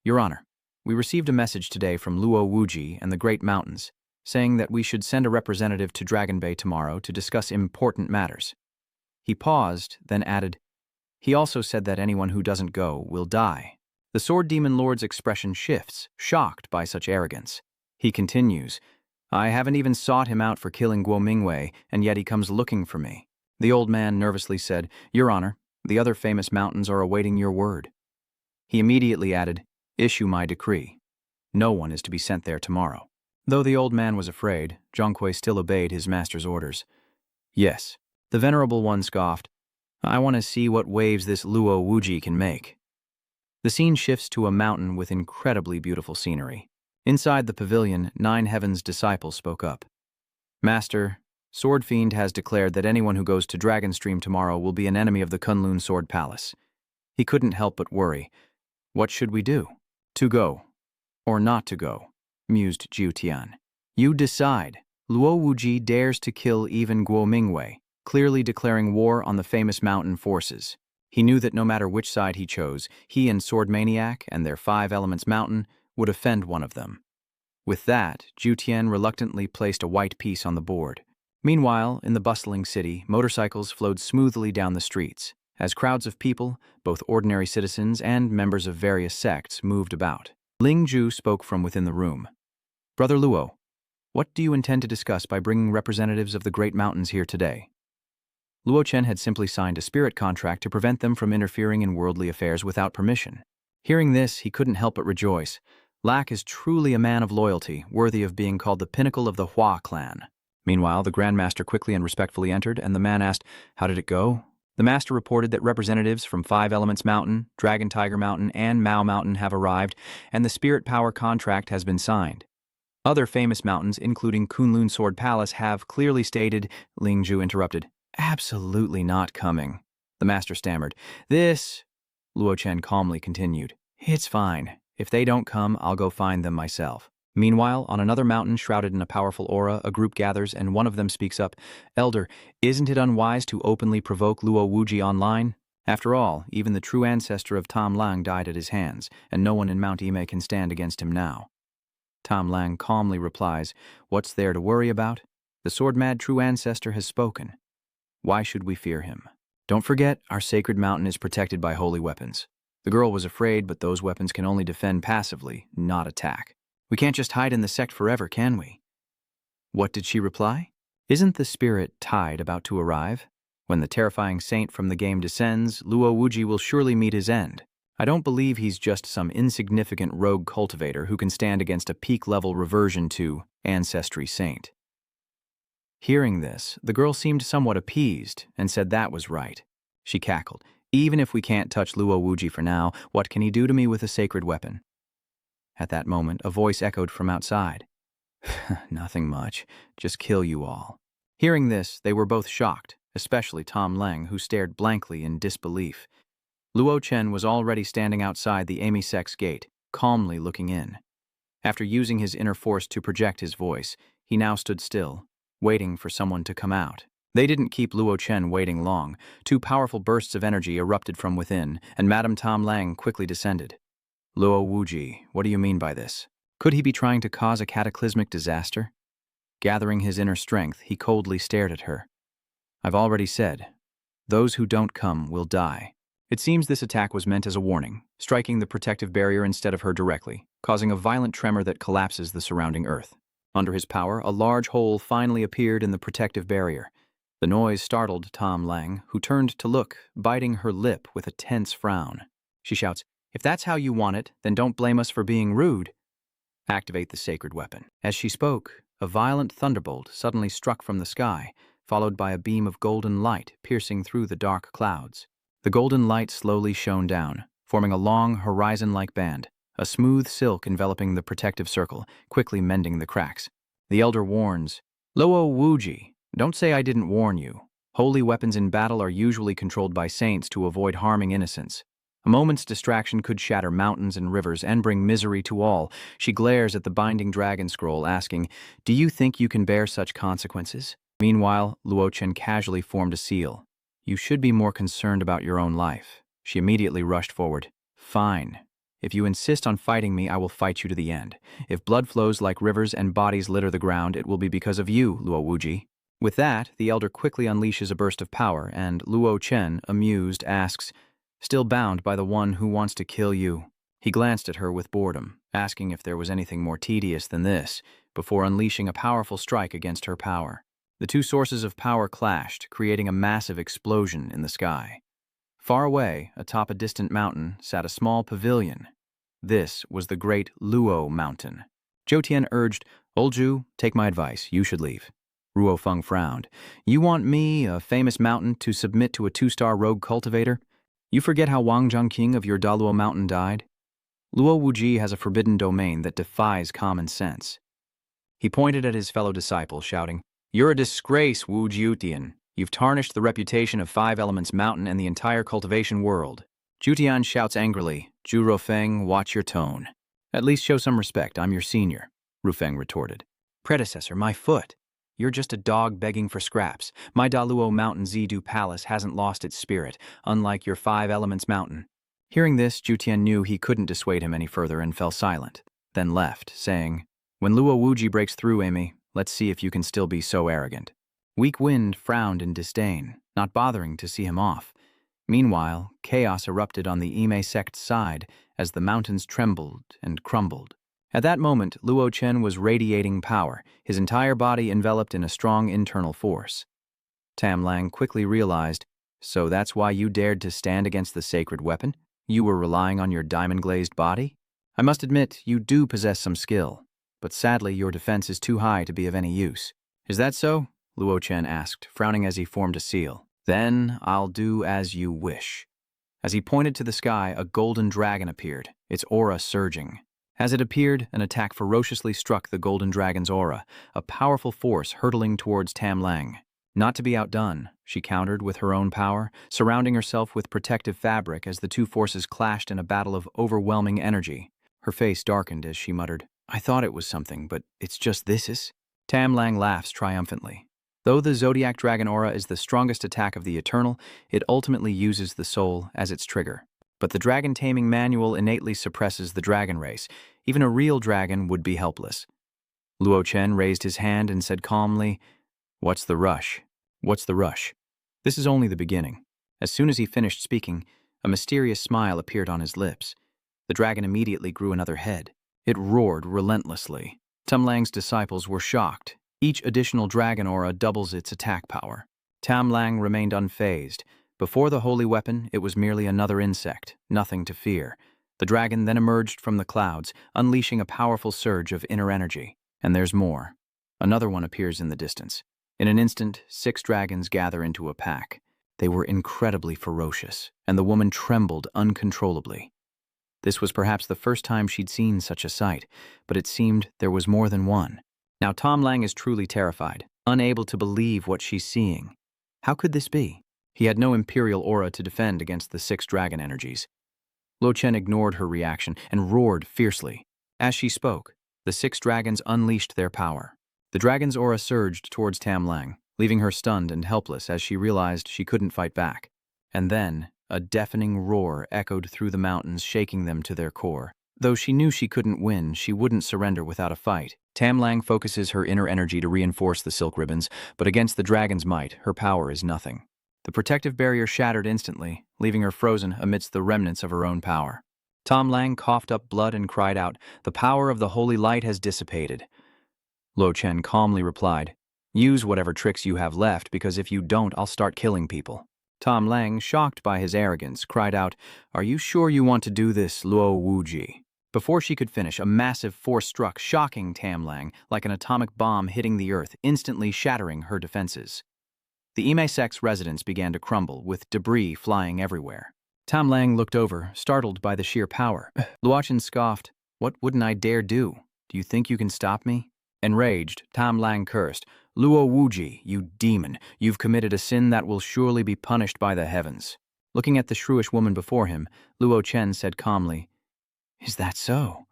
Your Honor, we received a message today from Luo Wuji and the Great Mountains, saying that we should send a representative to Dragon Bay tomorrow to discuss important matters. He paused, then added, He also said that anyone who doesn't go will die. The Sword Demon Lord's expression shifts, shocked by such arrogance. He continues, I haven't even sought him out for killing Guomingwei, and yet he comes looking for me. The old man nervously said, Your Honor, the other famous mountains are awaiting your word. He immediately added, Issue my decree. No one is to be sent there tomorrow. Though the old man was afraid, Zhonghui still obeyed his master's orders. Yes, the venerable one scoffed, I want to see what waves this Luo Wuji can make. The scene shifts to a mountain with incredibly beautiful scenery. Inside the pavilion, Nine Heaven's disciple spoke up. Master, Sword Fiend has declared that anyone who goes to Dragonstream tomorrow will be an enemy of the Kunloon Sword Palace. He couldn't help but worry. What should we do? To go, or not to go, mused Jiu Tian. You decide. Luo Wuji dares to kill even Guomingwei, clearly declaring war on the famous mountain forces. He knew that no matter which side he chose, he and Sword Maniac and their 5 Elements Mountain would offend one of them. With that, Jiu Tian reluctantly placed a white piece on the board. Meanwhile, in the bustling city, motorcycles flowed smoothly down the streets, as crowds of people, both ordinary citizens and members of various sects, moved about. Ling Ju spoke from within the room. Brother Luo, what do you intend to discuss by bringing representatives of the Great Mountains here today? Luo Chen had simply signed a spirit contract to prevent them from interfering in worldly affairs without permission. Hearing this, he couldn't help but rejoice. Lak is truly a man of loyalty, worthy of being called the pinnacle of the Hua clan. Meanwhile, the Grand Master quickly and respectfully entered, and the man asked, How did it go? The Master reported that representatives from 5 Elements Mountain, Dragon Tiger Mountain, and Mao Mountain have arrived, and the spirit power contract has been signed. Other famous mountains, including Kunloon Sword Palace, have clearly stated, Ling Ju interrupted, Absolutely not coming. The Master stammered. This, Luo Chen calmly continued, It's fine. If they don't come, I'll go find them myself. Meanwhile, on another mountain shrouded in a powerful aura, a group gathers and one of them speaks up. Elder, isn't it unwise to openly provoke Luo Wuji online? After all, even the true ancestor of Tam Lang died at his hands, and no one in Mount Ime can stand against him now. Tam Lang calmly replies, What's there to worry about? The sword-mad true ancestor has spoken. Why should we fear him? Don't forget, our sacred mountain is protected by holy weapons. The girl was afraid, but those weapons can only defend passively, not attack. We can't just hide in the sect forever, can we? What did she reply? Isn't the spirit tide about to arrive? When the terrifying saint from the game descends, Luo Wuji will surely meet his end. I don't believe he's just some insignificant rogue cultivator who can stand against a peak-level reversion to Ancestry Saint. Hearing this, the girl seemed somewhat appeased and said that was right. She cackled. Even if we can't touch Luo Wuji for now, what can he do to me with a sacred weapon? At that moment, a voice echoed from outside. Nothing much. Just kill you all. Hearing this, they were both shocked, especially Tom Lang, who stared blankly in disbelief. Luo Chen was already standing outside the Amisex gate, calmly looking in. After using his inner force to project his voice, he now stood still, waiting for someone to come out. They didn't keep Luo Chen waiting long. Two powerful bursts of energy erupted from within, and Madame Tom Lang quickly descended. Luo Wuji, what do you mean by this? Could he be trying to cause a cataclysmic disaster? Gathering his inner strength, he coldly stared at her. I've already said, those who don't come will die. It seems this attack was meant as a warning, striking the protective barrier instead of her directly, causing a violent tremor that collapses the surrounding earth. Under his power, a large hole finally appeared in the protective barrier. The noise startled Tom Lang, who turned to look, biting her lip with a tense frown. She shouts, if that's how you want it, then don't blame us for being rude. Activate the sacred weapon. As she spoke, a violent thunderbolt suddenly struck from the sky, followed by a beam of golden light piercing through the dark clouds. The golden light slowly shone down, forming a long, horizon-like band, a smooth silk enveloping the protective circle, quickly mending the cracks. The elder warns, Luo Wuji, don't say I didn't warn you. Holy weapons in battle are usually controlled by saints to avoid harming innocents. A moment's distraction could shatter mountains and rivers and bring misery to all. She glares at the binding dragon scroll, asking, do you think you can bear such consequences? Meanwhile, Luo Chen casually formed a seal. You should be more concerned about your own life. She immediately rushed forward. Fine. If you insist on fighting me, I will fight you to the end. If blood flows like rivers and bodies litter the ground, it will be because of you, Luo Wuji. With that, the elder quickly unleashes a burst of power, and Luo Chen, amused, asks, still bound by the one who wants to kill you. He glanced at her with boredom, asking if there was anything more tedious than this, before unleashing a powerful strike against her power. The two sources of power clashed, creating a massive explosion in the sky. Far away, atop a distant mountain, sat a small pavilion. This was the great Luo Mountain. Zhou Tian urged, Old Zhu, take my advice, you should leave. Ruo Feng frowned. You want me, a famous mountain, to submit to a 2-star rogue cultivator? You forget how Wang Zhangqing of your Daluo Mountain died? Luo Wuji has a forbidden domain that defies common sense. He pointed at his fellow disciple, shouting, You're a disgrace, Wu Jiutian. You've tarnished the reputation of Five Elements Mountain and the entire cultivation world. Jutian shouts angrily, Zhu Rufeng, watch your tone. At least show some respect, I'm your senior, Rufeng retorted. Predecessor, my foot. You're just a dog begging for scraps. My Daluo Mountain Zidu Palace hasn't lost its spirit, unlike your Five Elements Mountain. Hearing this, Jutian knew he couldn't dissuade him any further and fell silent, then left, saying, When Luo Wuji breaks through, Amy, let's see if you can still be so arrogant. Weak Wind frowned in disdain, not bothering to see him off. Meanwhile, chaos erupted on the Ime sect's side as the mountains trembled and crumbled. At that moment, Luo Chen was radiating power, his entire body enveloped in a strong internal force. Tam Lang quickly realized, so that's why you dared to stand against the sacred weapon? You were relying on your diamond-glazed body? I must admit, you do possess some skill, but sadly your defense is too high to be of any use. Is that so? Luo Chen asked, frowning as he formed a seal. Then I'll do as you wish. As he pointed to the sky, a golden dragon appeared, its aura surging. As it appeared, an attack ferociously struck the golden dragon's aura, a powerful force hurtling towards Tam Lang. Not to be outdone, she countered with her own power, surrounding herself with protective fabric as the two forces clashed in a battle of overwhelming energy. Her face darkened as she muttered, I thought it was something, but it's just this? Tam Lang laughs triumphantly. Though the Zodiac Dragon Aura is the strongest attack of the Eternal, it ultimately uses the soul as its trigger. But the Dragon Taming Manual innately suppresses the dragon race. Even a real dragon would be helpless. Luo Chen raised his hand and said calmly, What's the rush? What's the rush? This is only the beginning. As soon as he finished speaking, a mysterious smile appeared on his lips. The dragon immediately grew another head. It roared relentlessly. Tam Lang's disciples were shocked. Each additional dragon aura doubles its attack power. Tam Lang remained unfazed. Before the holy weapon, it was merely another insect, nothing to fear. The dragon then emerged from the clouds, unleashing a powerful surge of inner energy. And there's more. Another one appears in the distance. In an instant, 6 dragons gather into a pack. They were incredibly ferocious, and the woman trembled uncontrollably. This was perhaps the first time she'd seen such a sight, but it seemed there was more than one. Now Tom Lang is truly terrified, unable to believe what she's seeing. How could this be? He had no imperial aura to defend against the 6 dragon energies. Luo Chen ignored her reaction and roared fiercely. As she spoke, the 6 dragons unleashed their power. The dragon's aura surged towards Tam Lang, leaving her stunned and helpless as she realized she couldn't fight back. And then, a deafening roar echoed through the mountains, shaking them to their core. Though she knew she couldn't win, she wouldn't surrender without a fight. Tam Lang focuses her inner energy to reinforce the silk ribbons, but against the dragon's might, her power is nothing. The protective barrier shattered instantly, leaving her frozen amidst the remnants of her own power. Tom Lang coughed up blood and cried out, "The power of the holy light has dissipated." Luo Chen calmly replied, "Use whatever tricks you have left, because if you don't, I'll start killing people." Tom Lang, shocked by his arrogance, cried out, "Are you sure you want to do this, Luo Wuji?" Before she could finish, a massive force struck, shocking Tam Lang like an atomic bomb hitting the earth, instantly shattering her defenses. The Imei-sect's residence began to crumble, with debris flying everywhere. Tam Lang looked over, startled by the sheer power. Luo Chen scoffed, "What wouldn't I dare do? Do you think you can stop me?" Enraged, Tam Lang cursed, "Luo Wuji, you demon, you've committed a sin that will surely be punished by the heavens." Looking at the shrewish woman before him, Luo Chen said calmly, "Is that so?"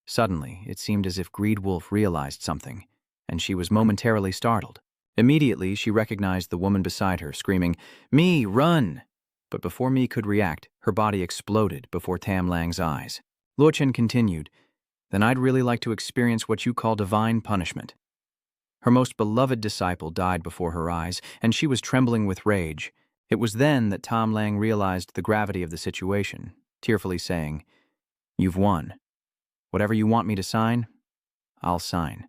Suddenly, it seemed as if Greed Wolf realized something, and she was momentarily startled. Immediately, she recognized the woman beside her, screaming, "Me, run!" But before Mi could react, her body exploded before Tam Lang's eyes. Luo Chen continued, "Then I'd really like to experience what you call divine punishment." Her most beloved disciple died before her eyes, and she was trembling with rage. It was then that Tom Lang realized the gravity of the situation, tearfully saying, "You've won. Whatever you want me to sign, I'll sign."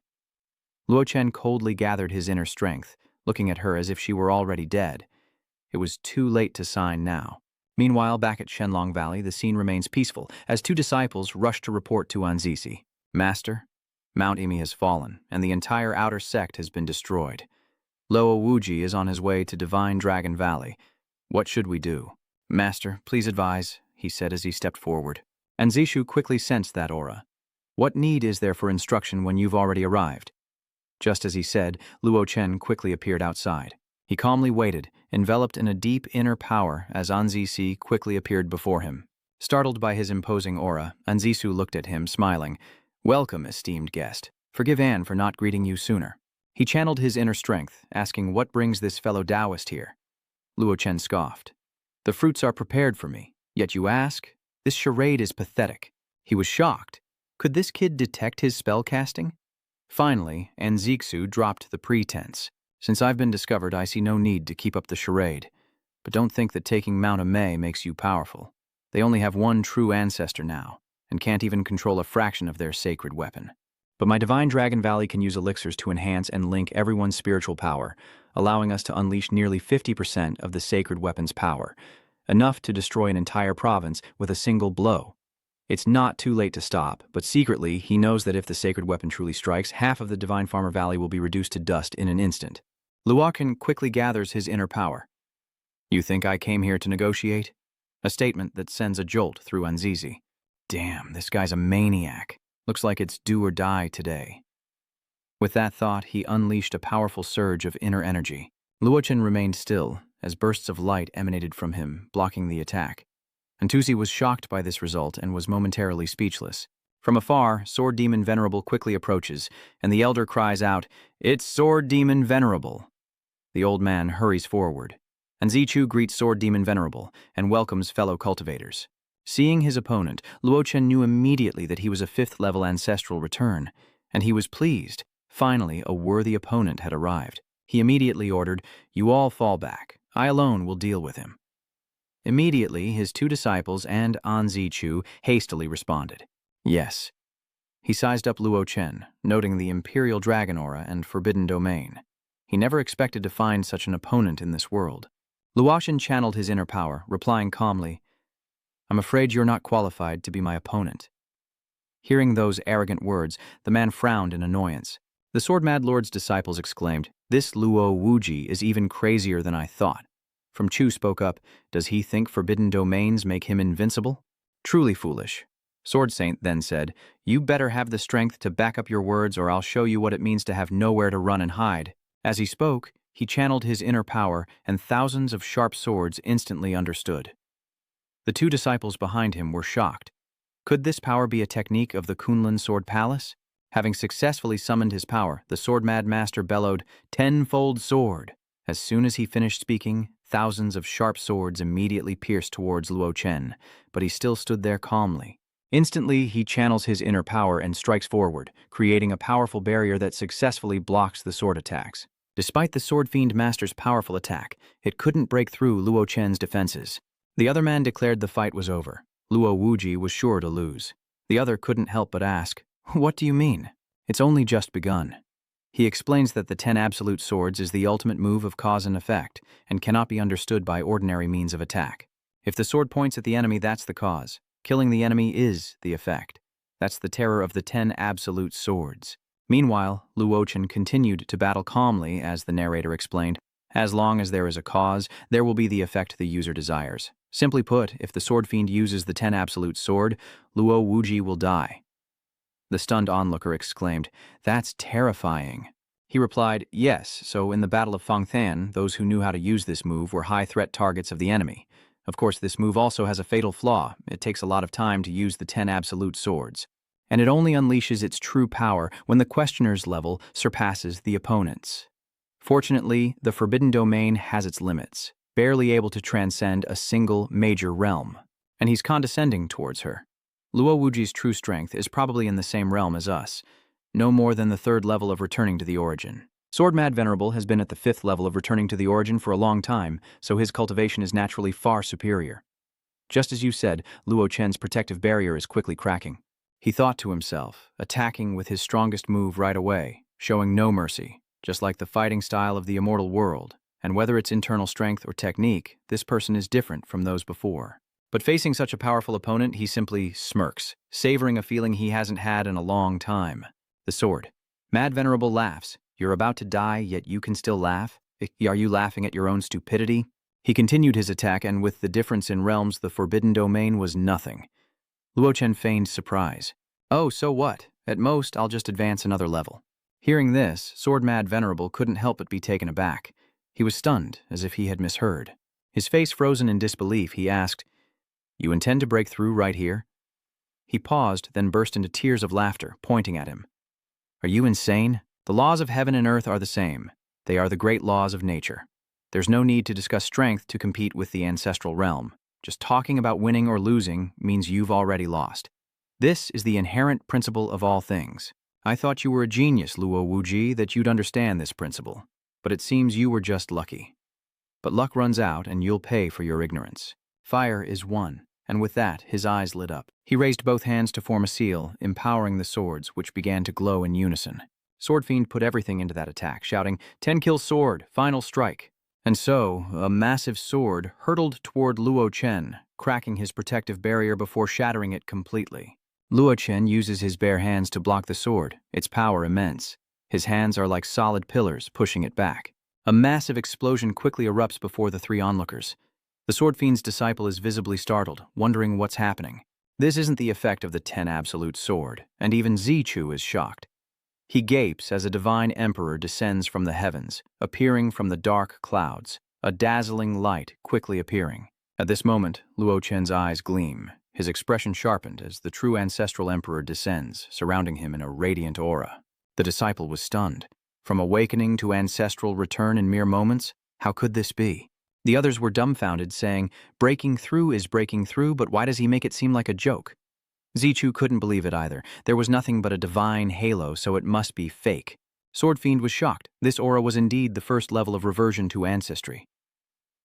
Luo Chen coldly gathered his inner strength, looking at her as if she were already dead. It was too late to sign now. Meanwhile, back at Shenlong Valley, the scene remains peaceful as 2 disciples rush to report to Anzizi. "Master, Mount Imi has fallen, and the entire outer sect has been destroyed. Luo Wuji is on his way to Divine Dragon Valley. What should we do?" "Master, please advise," he said as he stepped forward. Anzishu quickly sensed that aura. "What need is there for instruction when you've already arrived?" Just as he said, Luo Chen quickly appeared outside. He calmly waited, enveloped in a deep inner power as Anzizi quickly appeared before him. Startled by his imposing aura, Anzisu looked at him, smiling. "Welcome, esteemed guest. Forgive Anne for not greeting you sooner." He channeled his inner strength, asking what brings this fellow Taoist here. Luo Chen scoffed. "The fruits are prepared for me, yet you ask? This charade is pathetic." He was shocked. Could this kid detect his spellcasting? Finally, Anziksu dropped the pretense. "Since I've been discovered, I see no need to keep up the charade. But don't think that taking Mount Amei makes you powerful. They only have one true ancestor now, and can't even control a fraction of their sacred weapon. But my Divine Dragon Valley can use elixirs to enhance and link everyone's spiritual power, allowing us to unleash nearly 50% of the sacred weapon's power, enough to destroy an entire province with a single blow. It's not too late to stop, but secretly, he knows that if the sacred weapon truly strikes, half of the Divine Farmer Valley will be reduced to dust in an instant." Luochen quickly gathers his inner power. "You think I came here to negotiate?" A statement that sends a jolt through Anzizi. Damn, this guy's a maniac. Looks like it's do or die today. With that thought, he unleashed a powerful surge of inner energy. Luochen remained still, as bursts of light emanated from him, blocking the attack. Antusi was shocked by this result and was momentarily speechless. From afar, Sword Demon Venerable quickly approaches, and the elder cries out, "It's Sword Demon Venerable!" The old man hurries forward. Anzichu greets Sword Demon Venerable and welcomes fellow cultivators. Seeing his opponent, Luochen knew immediately that he was a 5th-level ancestral return, and he was pleased. Finally, a worthy opponent had arrived. He immediately ordered, "You all fall back. I alone will deal with him." Immediately, his 2 disciples and Anzichu hastily responded, "Yes." He sized up Luo Chen, noting the Imperial Dragon Aura and Forbidden Domain. He never expected to find such an opponent in this world. Luochen channeled his inner power, replying calmly, "I'm afraid you're not qualified to be my opponent." Hearing those arrogant words, the man frowned in annoyance. The Sword-Mad Lord's disciples exclaimed, "This Luo Wuji is even crazier than I thought." From Chu spoke up, "Does he think forbidden domains make him invincible? Truly foolish." Sword Saint then said, "You better have the strength to back up your words or I'll show you what it means to have nowhere to run and hide." As he spoke, he channeled his inner power and thousands of sharp swords instantly understood. The two disciples behind him were shocked. Could this power be a technique of the Kunloon Sword Palace? Having successfully summoned his power, the Sword-Mad Master bellowed, "Tenfold sword!" As soon as he finished speaking, thousands of sharp swords immediately pierced towards Luo Chen, but he still stood there calmly. Instantly, he channels his inner power and strikes forward, creating a powerful barrier that successfully blocks the sword attacks. Despite the Sword Fiend Master's powerful attack, it couldn't break through Luo Chen's defenses. The other man declared the fight was over. Luo Wuji was sure to lose. The other couldn't help but ask, "What do you mean? It's only just begun." He explains that the 10 absolute swords is the ultimate move of cause and effect, and cannot be understood by ordinary means of attack. If the sword points at the enemy, that's the cause. Killing the enemy is the effect. That's the terror of the 10 absolute swords. Meanwhile, Luo Chen continued to battle calmly, as the narrator explained. As long as there is a cause, there will be the effect the user desires. Simply put, if the sword fiend uses the 10 absolute sword, Luo Wuji will die. The stunned onlooker exclaimed, "That's terrifying." He replied, "Yes, so in the Battle of Fangthan, those who knew how to use this move were high-threat targets of the enemy. Of course, this move also has a fatal flaw. It takes a lot of time to use the 10 absolute swords. And it only unleashes its true power when the questioner's level surpasses the opponent's. Fortunately, the Forbidden Domain has its limits, barely able to transcend a single major realm." And he's condescending towards her. Luo Wuji's true strength is probably in the same realm as us, no more than the 3rd level of returning to the origin. Sword-Mad Venerable has been at the 5th level of returning to the origin for a long time, so his cultivation is naturally far superior. Just as you said, Luo Chen's protective barrier is quickly cracking. He thought to himself, attacking with his strongest move right away, showing no mercy, just like the fighting style of the Immortal world. And whether it's internal strength or technique, this person is different from those before. But facing such a powerful opponent, he simply smirks, savoring a feeling he hasn't had in a long time. The sword. Mad Venerable laughs. "You're about to die, yet you can still laugh? Are you laughing at your own stupidity?" He continued his attack, and with the difference in realms, the Forbidden Domain was nothing. Luo Chen feigned surprise. "Oh, so what? At most, I'll just advance another level." Hearing this, Sword-Mad Venerable couldn't help but be taken aback. He was stunned, as if he had misheard. His face frozen in disbelief, he asked, "You intend to break through right here?" He paused, then burst into tears of laughter, pointing at him. "Are you insane? The laws of heaven and earth are the same. They are the great laws of nature. There's no need to discuss strength to compete with the ancestral realm. Just talking about winning or losing means you've already lost. This is the inherent principle of all things. I thought you were a genius, Luo Wuji, that you'd understand this principle. But it seems you were just lucky. But luck runs out, and you'll pay for your ignorance. Fire is one." And with that, his eyes lit up. He raised both hands to form a seal, empowering the swords, which began to glow in unison. Sword Fiend put everything into that attack, shouting, "10-kill sword, final strike." And so, a massive sword hurtled toward Luo Chen, cracking his protective barrier before shattering it completely. Luo Chen uses his bare hands to block the sword, its power immense. His hands are like solid pillars, pushing it back. A massive explosion quickly erupts before the 3 onlookers. The Sword Fiend's disciple is visibly startled, wondering what's happening. This isn't the effect of the 10 absolute sword, and even Zichu is shocked. He gapes as a divine emperor descends from the heavens, appearing from the dark clouds, a dazzling light quickly appearing. At this moment, Luo Chen's eyes gleam, his expression sharpened as the true ancestral emperor descends, surrounding him in a radiant aura. The disciple was stunned. From awakening to ancestral return in mere moments, how could this be? The others were dumbfounded, saying, "Breaking through is breaking through, but why does he make it seem like a joke?" Zichu couldn't believe it either. There was nothing but a divine halo, so it must be fake. Sword Fiend was shocked. This aura was indeed the 1st level of reversion to ancestry.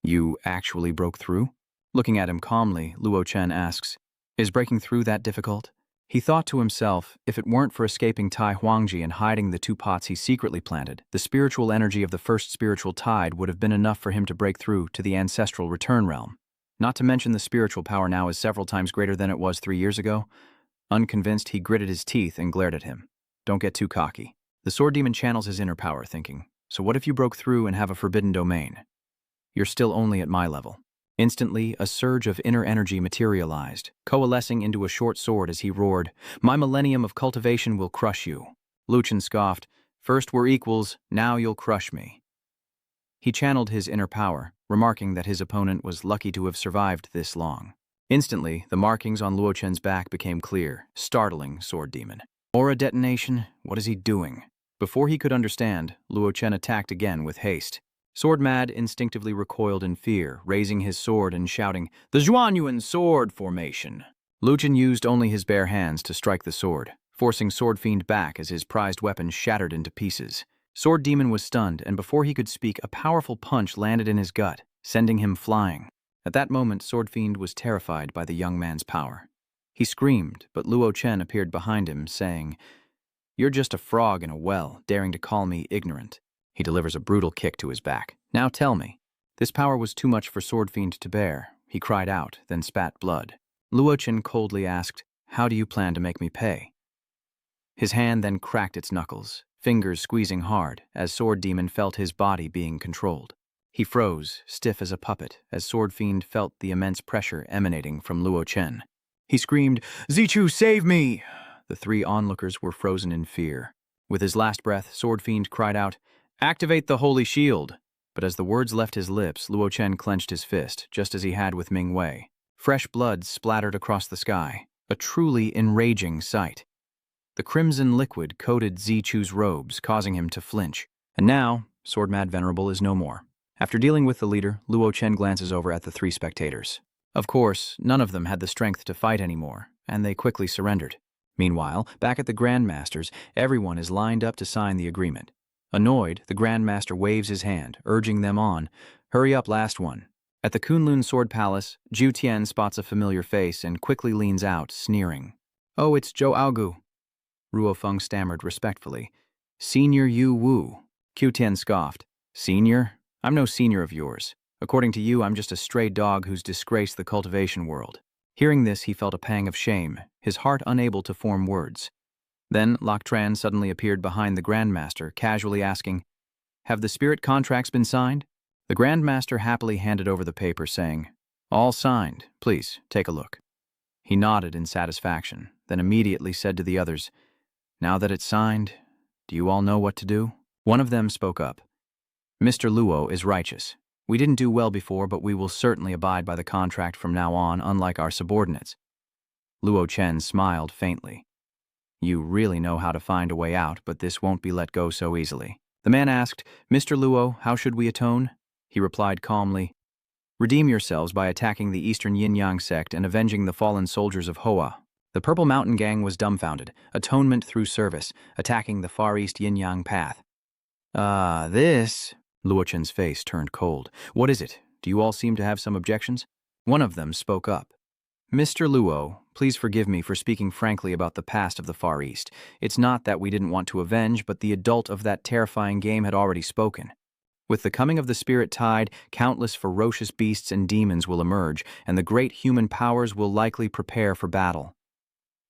"You actually broke through?" Looking at him calmly, Luo Chen asks, "Is breaking through that difficult?" He thought to himself, if it weren't for escaping Tai Huangji and hiding the 2 pots he secretly planted, the spiritual energy of the 1st spiritual tide would have been enough for him to break through to the ancestral return realm. Not to mention the spiritual power now is several times greater than it was 3 years ago. Unconvinced, he gritted his teeth and glared at him. "Don't get too cocky. The sword demon channels his inner power, thinking, so what if you broke through and have a forbidden domain? You're still only at my level. Instantly, a surge of inner energy materialized, coalescing into a short sword as he roared, "My millennium of cultivation will crush you." Luchin scoffed, "First we're equals, now you'll crush me." He channeled his inner power, remarking that his opponent was lucky to have survived this long. Instantly, the markings on Luo Chen's back became clear, startling sword demon. Aura detonation? What is he doing? Before he could understand, Luo Chen attacked again with haste. Sword Mad instinctively recoiled in fear, raising his sword and shouting, "The Zhuanyuan sword formation!" Luchin used only his bare hands to strike the sword, forcing Sword Fiend back as his prized weapon shattered into pieces. Sword Demon was stunned, and before he could speak, a powerful punch landed in his gut, sending him flying. At that moment, Sword Fiend was terrified by the young man's power. He screamed, but Luo Chen appeared behind him, saying, "You're just a frog in a well, daring to call me ignorant." He delivers a brutal kick to his back. "Now tell me." This power was too much for Sword Fiend to bear. He cried out, then spat blood. Luo Chen coldly asked, "How do you plan to make me pay?" His hand then cracked its knuckles, fingers squeezing hard, as Sword Demon felt his body being controlled. He froze, stiff as a puppet, as Sword Fiend felt the immense pressure emanating from Luo Chen. He screamed, "Zichu, save me!" The three onlookers were frozen in fear. With his last breath, Sword Fiend cried out, "Activate the Holy Shield!" But as the words left his lips, Luo Chen clenched his fist, just as he had with Ming Wei. Fresh blood splattered across the sky, a truly enraging sight. The crimson liquid coated Zichu's robes, causing him to flinch. And now, Sword Mad Venerable is no more. After dealing with the leader, Luo Chen glances over at the three spectators. Of course, none of them had the strength to fight anymore, and they quickly surrendered. Meanwhile, back at the Grandmaster's, everyone is lined up to sign the agreement. Annoyed, the Grandmaster waves his hand, urging them on. "Hurry up, last one." At the Kunloon Sword Palace, Zhu Tian spots a familiar face and quickly leans out, sneering. "Oh, it's Zhou Aogu." Ruo Feng stammered respectfully. "Senior Yu Wu." Q Tian scoffed. "Senior? I'm no senior of yours. According to you, I'm just a stray dog who's disgraced the cultivation world." Hearing this, he felt a pang of shame, his heart unable to form words. Then Lok Tran suddenly appeared behind the Grandmaster, casually asking, "Have the spirit contracts been signed?" The Grandmaster happily handed over the paper, saying, "All signed. Please, take a look." He nodded in satisfaction, then immediately said to the others, "Now that it's signed, do you all know what to do?" One of them spoke up. "Mr. Luo is righteous. We didn't do well before, but we will certainly abide by the contract from now on, unlike our subordinates." Luo Chen smiled faintly. "You really know how to find a way out, but this won't be let go so easily." The man asked, "Mr. Luo, how should we atone?" He replied calmly, "Redeem yourselves by attacking the Eastern Yin-Yang sect and avenging the fallen soldiers of Hoa." The Purple Mountain Gang was dumbfounded. Atonement through service, attacking the Far East Yin-Yang path. This... Luo Chen's face turned cold. "What is it? Do you all seem to have some objections?" One of them spoke up. "Mr. Luo, please forgive me for speaking frankly about the past of the Far East. It's not that we didn't want to avenge, but the adult of that terrifying game had already spoken. With the coming of the spirit tide, countless ferocious beasts and demons will emerge, and the great human powers will likely prepare for battle."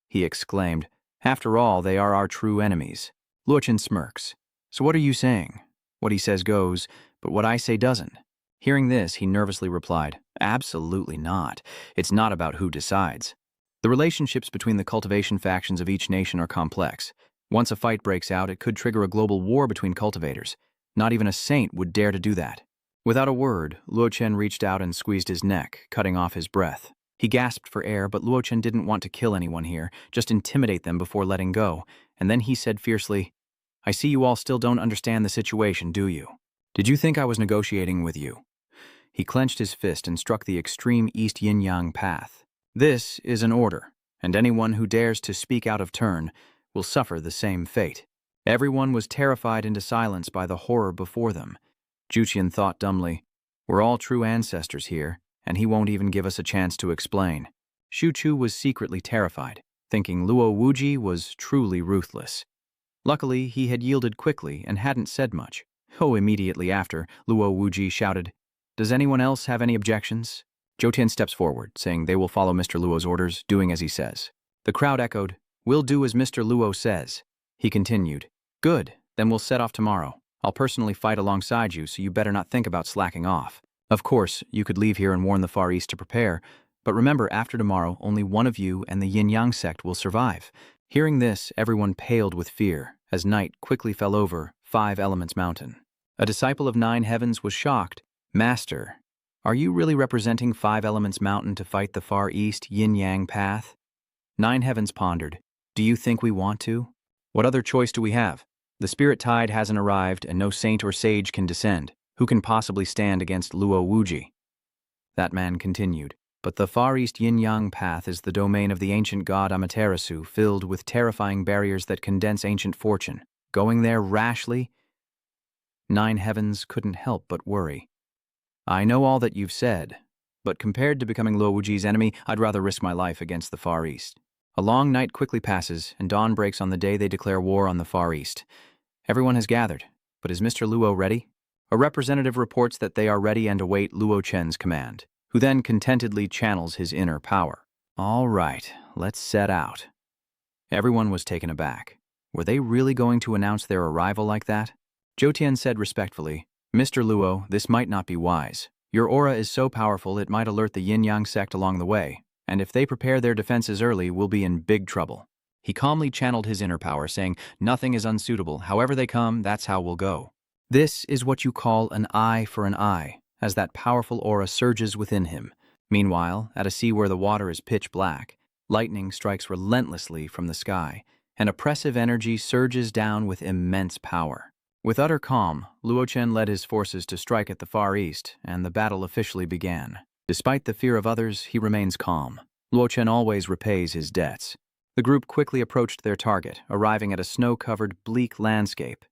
He exclaimed, "After all, they are our true enemies." Luo Chen smirks. "So what are you saying? What he says goes, but what I say doesn't." Hearing this, he nervously replied, "Absolutely not. It's not about who decides. The relationships between the cultivation factions of each nation are complex. Once a fight breaks out, it could trigger a global war between cultivators. Not even a saint would dare to do that." Without a word, Luo Chen reached out and squeezed his neck, cutting off his breath. He gasped for air, but Luo Chen didn't want to kill anyone here, just intimidate them before letting go, and then he said fiercely, "I see you all still don't understand the situation, do you? Did you think I was negotiating with you?" He clenched his fist and struck the extreme East Yin-Yang path. "This is an order, and anyone who dares to speak out of turn will suffer the same fate." Everyone was terrified into silence by the horror before them. Juqian thought dumbly, "We're all true ancestors here, and he won't even give us a chance to explain." Shu Chu was secretly terrified, thinking Luo Wuji was truly ruthless. Luckily, he had yielded quickly and hadn't said much. Immediately after, Luo Wuji shouted, "Does anyone else have any objections?" Jotian steps forward, saying they will follow Mr. Luo's orders, doing as he says. The crowd echoed, "We'll do as Mr. Luo says." He continued, "Good, Then we'll set off tomorrow. I'll personally fight alongside you, so you better not think about slacking off. Of course, you could leave here and warn the Far East to prepare, but remember, after tomorrow, only one of you and the Yin-Yang sect will survive. Hearing this, everyone paled with fear, as night quickly fell over Five Elements Mountain. A disciple of Nine Heavens was shocked. Master, are you really representing Five Elements Mountain to fight the Far East Yin-Yang path? Nine Heavens pondered. Do you think we want to? What other choice do we have? The spirit tide hasn't arrived, and no saint or sage can descend. Who can possibly stand against Luo Wuji? That man continued. But the Far East Yin-Yang path is the domain of the ancient god Amaterasu, filled with terrifying barriers that condense ancient fortune. Going there rashly? Nine Heavens couldn't help but worry. I know all that you've said, but compared to becoming Luo Wuji's enemy, I'd rather risk my life against the Far East. A long night quickly passes, and dawn breaks on the day they declare war on the Far East. Everyone has gathered, but is Mr. Luo ready? A representative reports that they are ready and await Luo Chen's command, who then contentedly channels his inner power. All right, let's set out. Everyone was taken aback. Were they really going to announce their arrival like that? Zhou Tian said respectfully, Mr. Luo, this might not be wise. Your aura is so powerful it might alert the Yin-Yang sect along the way, and if they prepare their defenses early, we'll be in big trouble. He calmly channeled his inner power, saying, nothing is unsuitable. However they come, that's how we'll go. This is what you call an eye for an eye, as that powerful aura surges within him. Meanwhile, at a sea where the water is pitch black, lightning strikes relentlessly from the sky, and oppressive energy surges down with immense power. With utter calm, Luo Chen led his forces to strike at the Far East, and the battle officially began. Despite the fear of others, he remains calm. Luo Chen always repays his debts. The group quickly approached their target, arriving at a snow-covered, bleak landscape.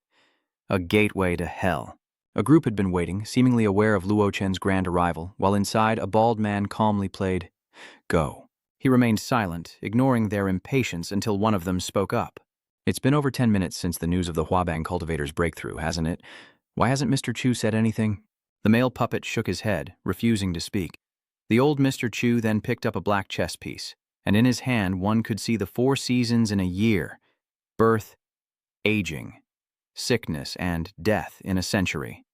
A gateway to hell. A group had been waiting, seemingly aware of Luo Chen's grand arrival, while inside a bald man calmly played, Go. He remained silent, ignoring their impatience until one of them spoke up. It's been over 10 minutes since the news of the Huabang cultivator's breakthrough, hasn't it? Why hasn't Mr. Chu said anything? The male puppet shook his head, refusing to speak. The old Mr. Chu then picked up a black chess piece, and in his hand one could see the 4 seasons in a year: birth, aging, sickness, and death in a century,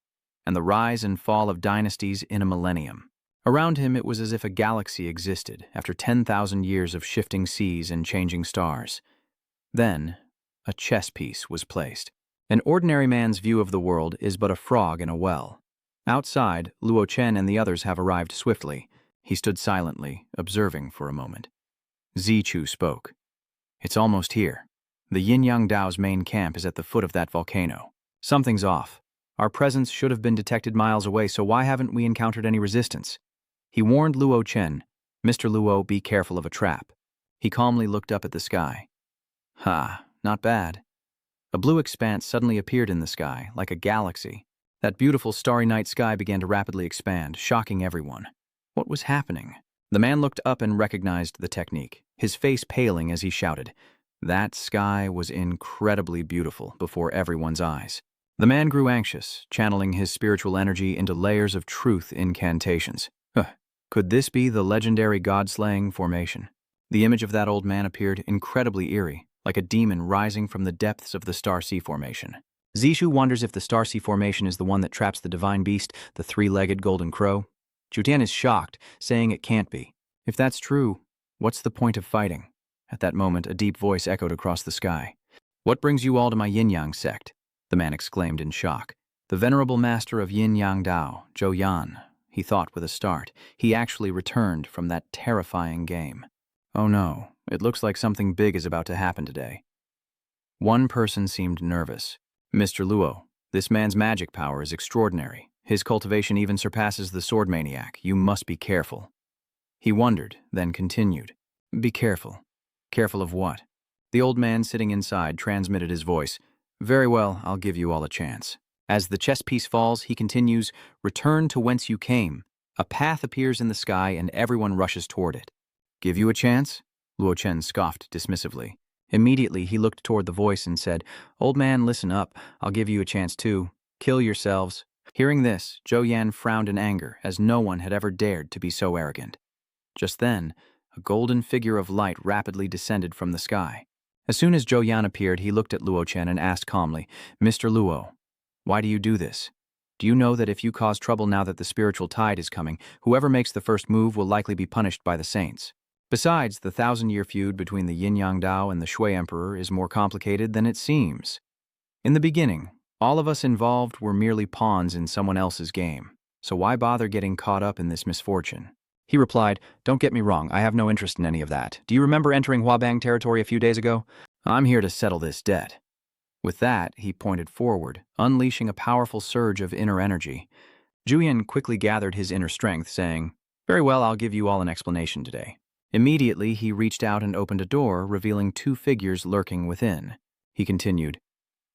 and the rise and fall of dynasties in a millennium. Around him it was as if a galaxy existed after 10,000 years of shifting seas and changing stars. Then, a chess piece was placed. An ordinary man's view of the world is but a frog in a well. Outside, Luo Chen and the others have arrived swiftly. He stood silently, observing for a moment. Zichu spoke. It's almost here. The Yin-Yang Dao's main camp is at the foot of that volcano. Something's off. Our presence should have been detected miles away, so why haven't we encountered any resistance? He warned Luo Chen, Mr. Luo, be careful of a trap. He calmly looked up at the sky. Ha, not bad. A blue expanse suddenly appeared in the sky, like a galaxy. That beautiful starry night sky began to rapidly expand, shocking everyone. What was happening? The man looked up and recognized the technique, his face paling as he shouted. That sky was incredibly beautiful before everyone's eyes. The man grew anxious, channeling his spiritual energy into layers of truth incantations. Could this be the legendary god-slaying formation? The image of that old man appeared incredibly eerie, like a demon rising from the depths of the Star Sea Formation. Zishu wonders if the Star Sea Formation is the one that traps the divine beast, the 3-legged golden crow. Jutian is shocked, saying it can't be. If that's true, what's the point of fighting? At that moment, a deep voice echoed across the sky. What brings you all to my Yin-Yang sect? The man exclaimed in shock. The venerable master of Yin-Yang Dao, Zhou Yan, he thought with a start. He actually returned from that terrifying game. Oh no, it looks like something big is about to happen today. One person seemed nervous. Mr. Luo, this man's magic power is extraordinary. His cultivation even surpasses the sword maniac. You must be careful. He wondered, then continued. Be careful. Careful of what? The old man sitting inside transmitted his voice. Very well, I'll give you all a chance. As the chess piece falls, he continues, return to whence you came. A path appears in the sky and everyone rushes toward it. Give you a chance? Luo Chen scoffed dismissively. Immediately, he looked toward the voice and said, Old man, listen up. I'll give you a chance too. Kill yourselves. Hearing this, Zhou Yan frowned in anger, as no one had ever dared to be so arrogant. Just then, a golden figure of light rapidly descended from the sky. As soon as Zhou Yan appeared, he looked at Luo Chen and asked calmly, "Mr. Luo, why do you do this? Do you know that if you cause trouble now that the spiritual tide is coming, whoever makes the first move will likely be punished by the saints? Besides, the 1,000-year feud between the Yin-Yang Dao and the Shui Emperor is more complicated than it seems. In the beginning, all of us involved were merely pawns in someone else's game, so why bother getting caught up in this misfortune?" He replied, "Don't get me wrong, I have no interest in any of that. Do you remember entering Huabang territory a few days ago? I'm here to settle this debt." With that, he pointed forward, unleashing a powerful surge of inner energy. Julian quickly gathered his inner strength, saying, "Very well, I'll give you all an explanation today." Immediately, he reached out and opened a door, revealing two figures lurking within. He continued,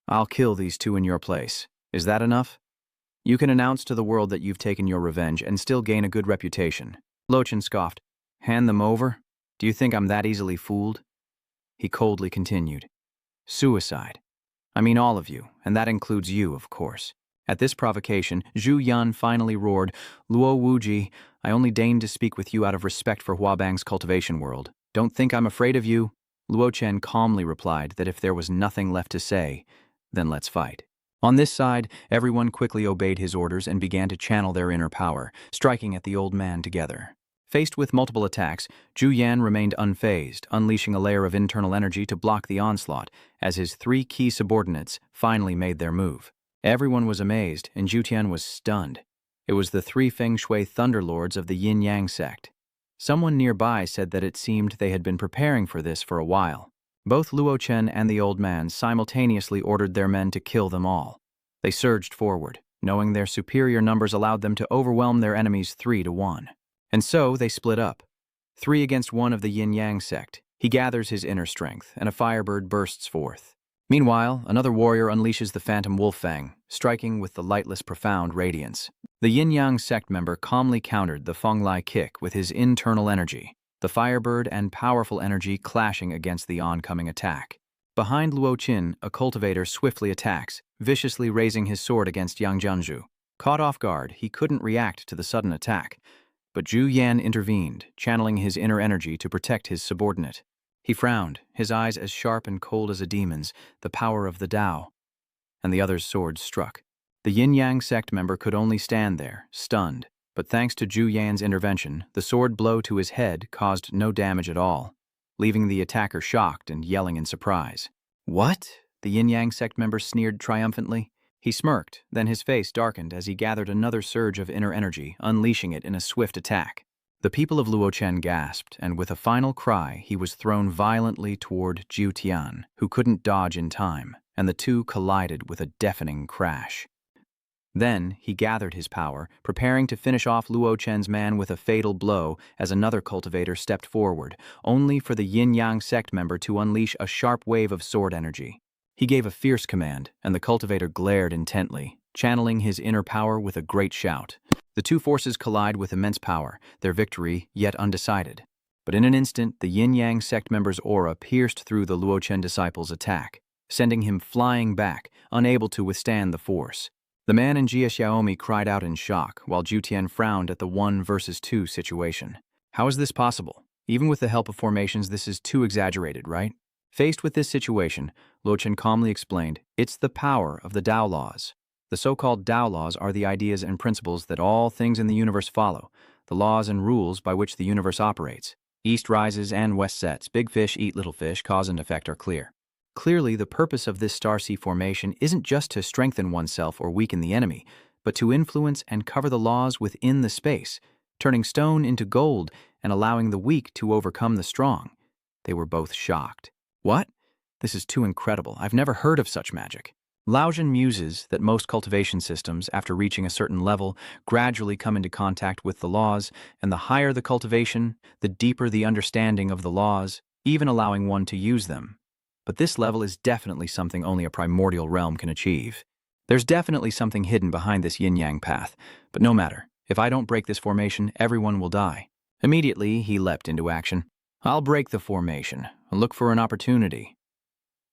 "I'll kill these two in your place. Is that enough? You can announce to the world that you've taken your revenge and still gain a good reputation." Lochin scoffed. "Hand them over? Do you think I'm that easily fooled?" He coldly continued, "Suicide. I mean all of you, and that includes you, of course." At this provocation, Zhu Yan finally roared, "Luo Wuji, I only deigned to speak with you out of respect for Huabang's cultivation world. Don't think I'm afraid of you." Luo Chen calmly replied that if there was nothing left to say, then let's fight. On this side, everyone quickly obeyed his orders and began to channel their inner power, striking at the old man together. Faced with multiple attacks, Zhu Yan remained unfazed, unleashing a layer of internal energy to block the onslaught, as his three key subordinates finally made their move. Everyone was amazed, and Zhu Tian was stunned. It was the three Feng Shui Thunderlords of the Yin-Yang sect. Someone nearby said that it seemed they had been preparing for this for a while. Both Luo Chen and the old man simultaneously ordered their men to kill them all. They surged forward, knowing their superior numbers allowed them to overwhelm their enemies 3-1. And so they split up. 3 against 1 of the Yin-Yang sect. He gathers his inner strength, and a firebird bursts forth. Meanwhile, another warrior unleashes the phantom wolf fang, striking with the lightless profound radiance. The Yin-Yang sect member calmly countered the Feng Lai kick with his internal energy, the firebird and powerful energy clashing against the oncoming attack. Behind Luo Qin, a cultivator swiftly attacks, viciously raising his sword against Yang Jianzhu. Caught off guard, he couldn't react to the sudden attack, but Zhu Yan intervened, channeling his inner energy to protect his subordinate. He frowned, his eyes as sharp and cold as a demon's, the power of the Tao. And the other's sword struck. The Yin-Yang sect member could only stand there, stunned, but thanks to Zhu Yan's intervention, the sword blow to his head caused no damage at all, leaving the attacker shocked and yelling in surprise. "What?" the Yin-Yang sect member sneered triumphantly. He smirked, then his face darkened as he gathered another surge of inner energy, unleashing it in a swift attack. The people of Luo Chen gasped, and with a final cry, he was thrown violently toward Zhu Tian, who couldn't dodge in time, and the two collided with a deafening crash. Then he gathered his power, preparing to finish off Luo Chen's man with a fatal blow as another cultivator stepped forward, only for the Yin-Yang sect member to unleash a sharp wave of sword energy. He gave a fierce command, and the cultivator glared intently, channeling his inner power with a great shout. The two forces collide with immense power, their victory yet undecided. But in an instant, the Yin-Yang sect member's aura pierced through the Luo Chen disciple's attack, sending him flying back, unable to withstand the force. The man in Jia Xiaomi cried out in shock, while Zhu Tian frowned at the 1 versus 2 situation. How is this possible? Even with the help of formations, this is too exaggerated, right? Faced with this situation, Luo Chen calmly explained, "It's the power of the Tao laws. The so-called Tao laws are the ideas and principles that all things in the universe follow, the laws and rules by which the universe operates. East rises and west sets, big fish eat little fish, cause and effect are clear. Clearly, the purpose of this star-sea formation isn't just to strengthen oneself or weaken the enemy, but to influence and cover the laws within the space, turning stone into gold and allowing the weak to overcome the strong." They were both shocked. "What? This is too incredible. I've never heard of such magic." Laotian muses that most cultivation systems, after reaching a certain level, gradually come into contact with the laws, and the higher the cultivation, the deeper the understanding of the laws, even allowing one to use them. But this level is definitely something only a primordial realm can achieve. There's definitely something hidden behind this yin-yang path, but no matter. If I don't break this formation, everyone will die. Immediately, he leapt into action. "I'll break the formation. Look for an opportunity."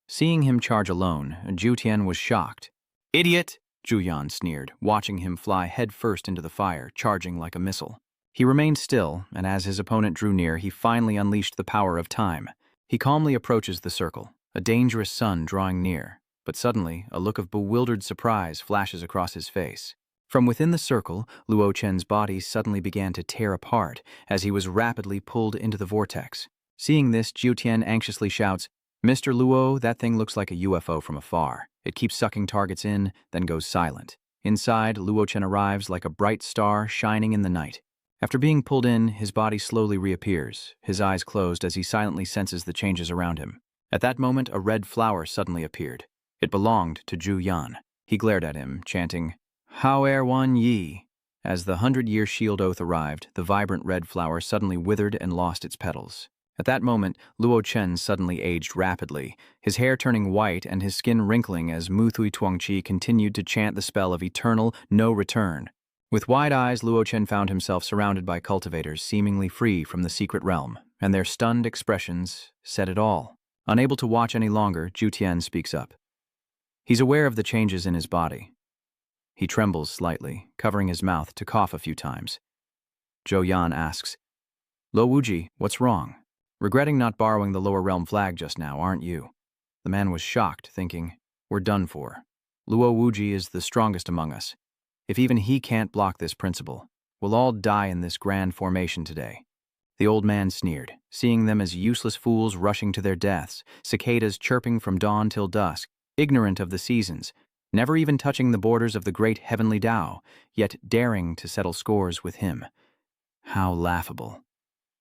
Seeing him charge alone, Zhu Tian was shocked. "Idiot!" Zhu Yan sneered, watching him fly headfirst into the fire, charging like a missile. He remained still, and as his opponent drew near, he finally unleashed the power of time. He calmly approaches the circle, a dangerous sun drawing near, but suddenly a look of bewildered surprise flashes across his face. From within the circle, Luo Chen's body suddenly began to tear apart as he was rapidly pulled into the vortex. Seeing this, Jiu Tian anxiously shouts, "Mr. Luo, that thing looks like a UFO from afar. It keeps sucking targets in, then goes silent." Inside, Luo Chen arrives like a bright star shining in the night. After being pulled in, his body slowly reappears, his eyes closed as he silently senses the changes around him. At that moment, a red flower suddenly appeared. It belonged to Zhu Yan. He glared at him, chanting, "How er wan yi." As the 100-year shield oath arrived, the vibrant red flower suddenly withered and lost its petals. At that moment, Luo Chen suddenly aged rapidly, his hair turning white and his skin wrinkling as Mu Thui Tuangqi continued to chant the spell of eternal no return. With wide eyes, Luo Chen found himself surrounded by cultivators seemingly free from the secret realm, and their stunned expressions said it all. Unable to watch any longer, Jiu Tian speaks up. He's aware of the changes in his body. He trembles slightly, covering his mouth to cough a few times. Zhou Yan asks, "Lo Wuji, what's wrong? Regretting not borrowing the lower realm flag just now, aren't you?" The man was shocked, thinking, "We're done for. Luo Wuji is the strongest among us. If even he can't block this principle, we'll all die in this grand formation today." The old man sneered, seeing them as useless fools rushing to their deaths, cicadas chirping from dawn till dusk, ignorant of the seasons, never even touching the borders of the great heavenly Tao, yet daring to settle scores with him. How laughable.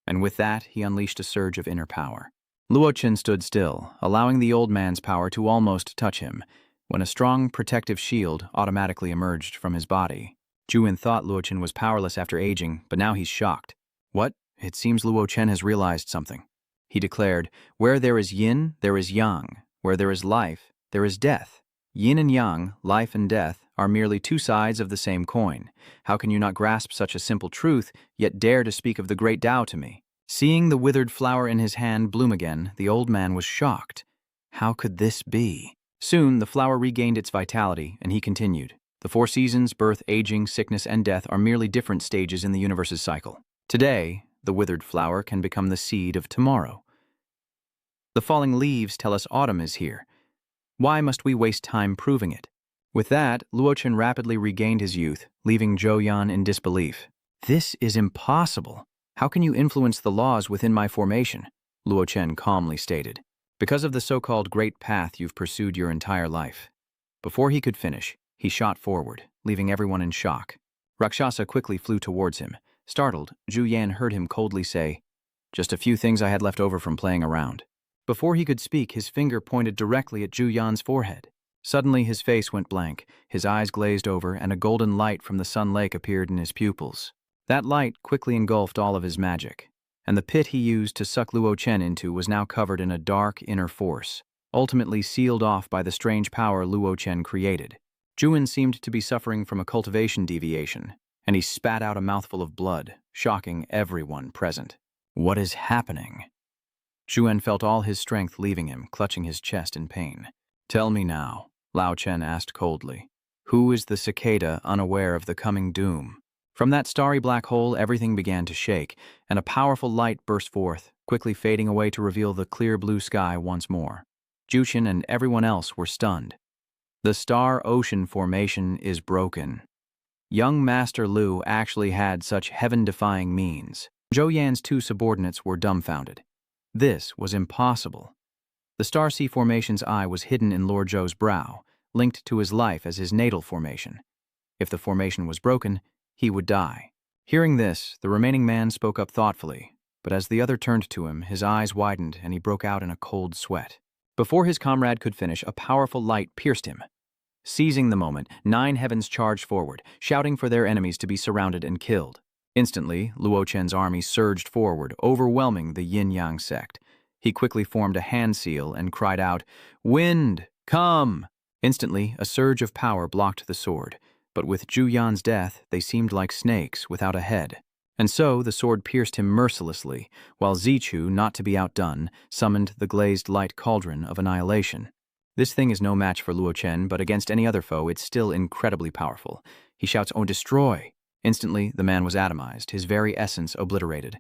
And with that, he unleashed a surge of inner power. Luo Chen stood still, allowing the old man's power to almost touch him, when a strong protective shield automatically emerged from his body. Juin thought Luo Chen was powerless after aging, but now he's shocked. "What? It seems Luo Chen has realized something." He declared, "Where there is yin, there is yang. Where there is life, there is death. Yin and yang, life and death, are merely two sides of the same coin. How can you not grasp such a simple truth, yet dare to speak of the great Tao to me?" Seeing the withered flower in his hand bloom again, the old man was shocked. How could this be? Soon, the flower regained its vitality, and he continued, "The four seasons, birth, aging, sickness, and death, are merely different stages in the universe's cycle. Today, the withered flower can become the seed of tomorrow. The falling leaves tell us autumn is here. Why must we waste time proving it?" With that, Luo Chen rapidly regained his youth, leaving Zhou Yan in disbelief. "This is impossible. How can you influence the laws within my formation?" Luo Chen calmly stated. "Because of the so-called great path you've pursued your entire life." Before he could finish, he shot forward, leaving everyone in shock. Rakshasa quickly flew towards him. Startled, Zhu Yan heard him coldly say, "Just a few things I had left over from playing around." Before he could speak, his finger pointed directly at Zhu Yan's forehead. Suddenly, his face went blank, his eyes glazed over, and a golden light from the Sun Lake appeared in his pupils. That light quickly engulfed all of his magic, and the pit he used to suck Luo Chen into was now covered in a dark inner force, ultimately sealed off by the strange power Luo Chen created. Juin seemed to be suffering from a cultivation deviation, and he spat out a mouthful of blood, shocking everyone present. What is happening? Juin felt all his strength leaving him, clutching his chest in pain. "Tell me now," Lao Chen asked coldly. "Who is the cicada unaware of the coming doom?" From that starry black hole, everything began to shake, and a powerful light burst forth, quickly fading away to reveal the clear blue sky once more. Jushin and everyone else were stunned. The star-ocean formation is broken. Young Master Lu actually had such heaven-defying means. Zhou Yan's two subordinates were dumbfounded. This was impossible. The Star Sea formation's eye was hidden in Lord Zhou's brow, linked to his life as his natal formation. If the formation was broken, he would die. Hearing this, the remaining man spoke up thoughtfully, but as the other turned to him, his eyes widened and he broke out in a cold sweat. Before his comrade could finish, a powerful light pierced him. Seizing the moment, 9 heavens charged forward, shouting for their enemies to be surrounded and killed. Instantly, Luo Chen's army surged forward, overwhelming the yin-yang sect. He quickly formed a hand seal and cried out, "Wind, come!" Instantly, a surge of power blocked the sword, but with Zhu Yan's death, they seemed like snakes without a head. And so, the sword pierced him mercilessly, while Zichu, not to be outdone, summoned the glazed light cauldron of annihilation. This thing is no match for Luo Chen, but against any other foe, it's still incredibly powerful. He shouts, "Oh, destroy!" Instantly, the man was atomized, his very essence obliterated.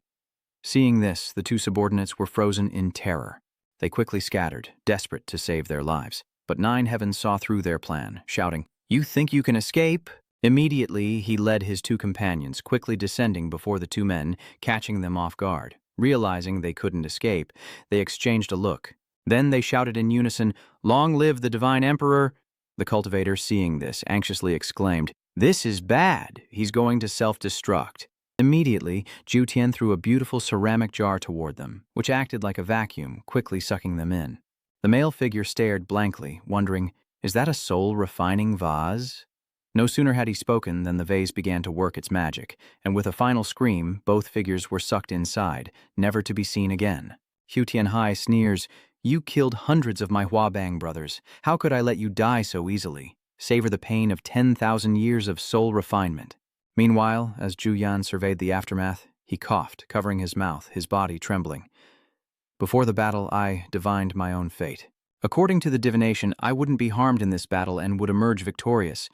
Seeing this, the two subordinates were frozen in terror. They quickly scattered, desperate to save their lives. But Nine Heavens saw through their plan, shouting, "You think you can escape?" Immediately, he led his two companions, quickly descending before the two men, catching them off guard. Realizing they couldn't escape, they exchanged a look. Then they shouted in unison, "Long live the Divine Emperor!" The cultivator, seeing this, anxiously exclaimed, "This is bad. He's going to self-destruct." Immediately, Ju Tian threw a beautiful ceramic jar toward them, which acted like a vacuum, quickly sucking them in. The male figure stared blankly, wondering, is that a soul-refining vase? No sooner had he spoken than the vase began to work its magic, and with a final scream, both figures were sucked inside, never to be seen again. Hu Tianhai sneers, "You killed hundreds of my Huabang brothers. How could I let you die so easily? Savor the pain of 10,000 years of soul refinement." Meanwhile, as Zhu Yan surveyed the aftermath, he coughed, covering his mouth, his body trembling. "Before the battle, I divined my own fate. According to the divination, I wouldn't be harmed in this battle and would emerge victorious.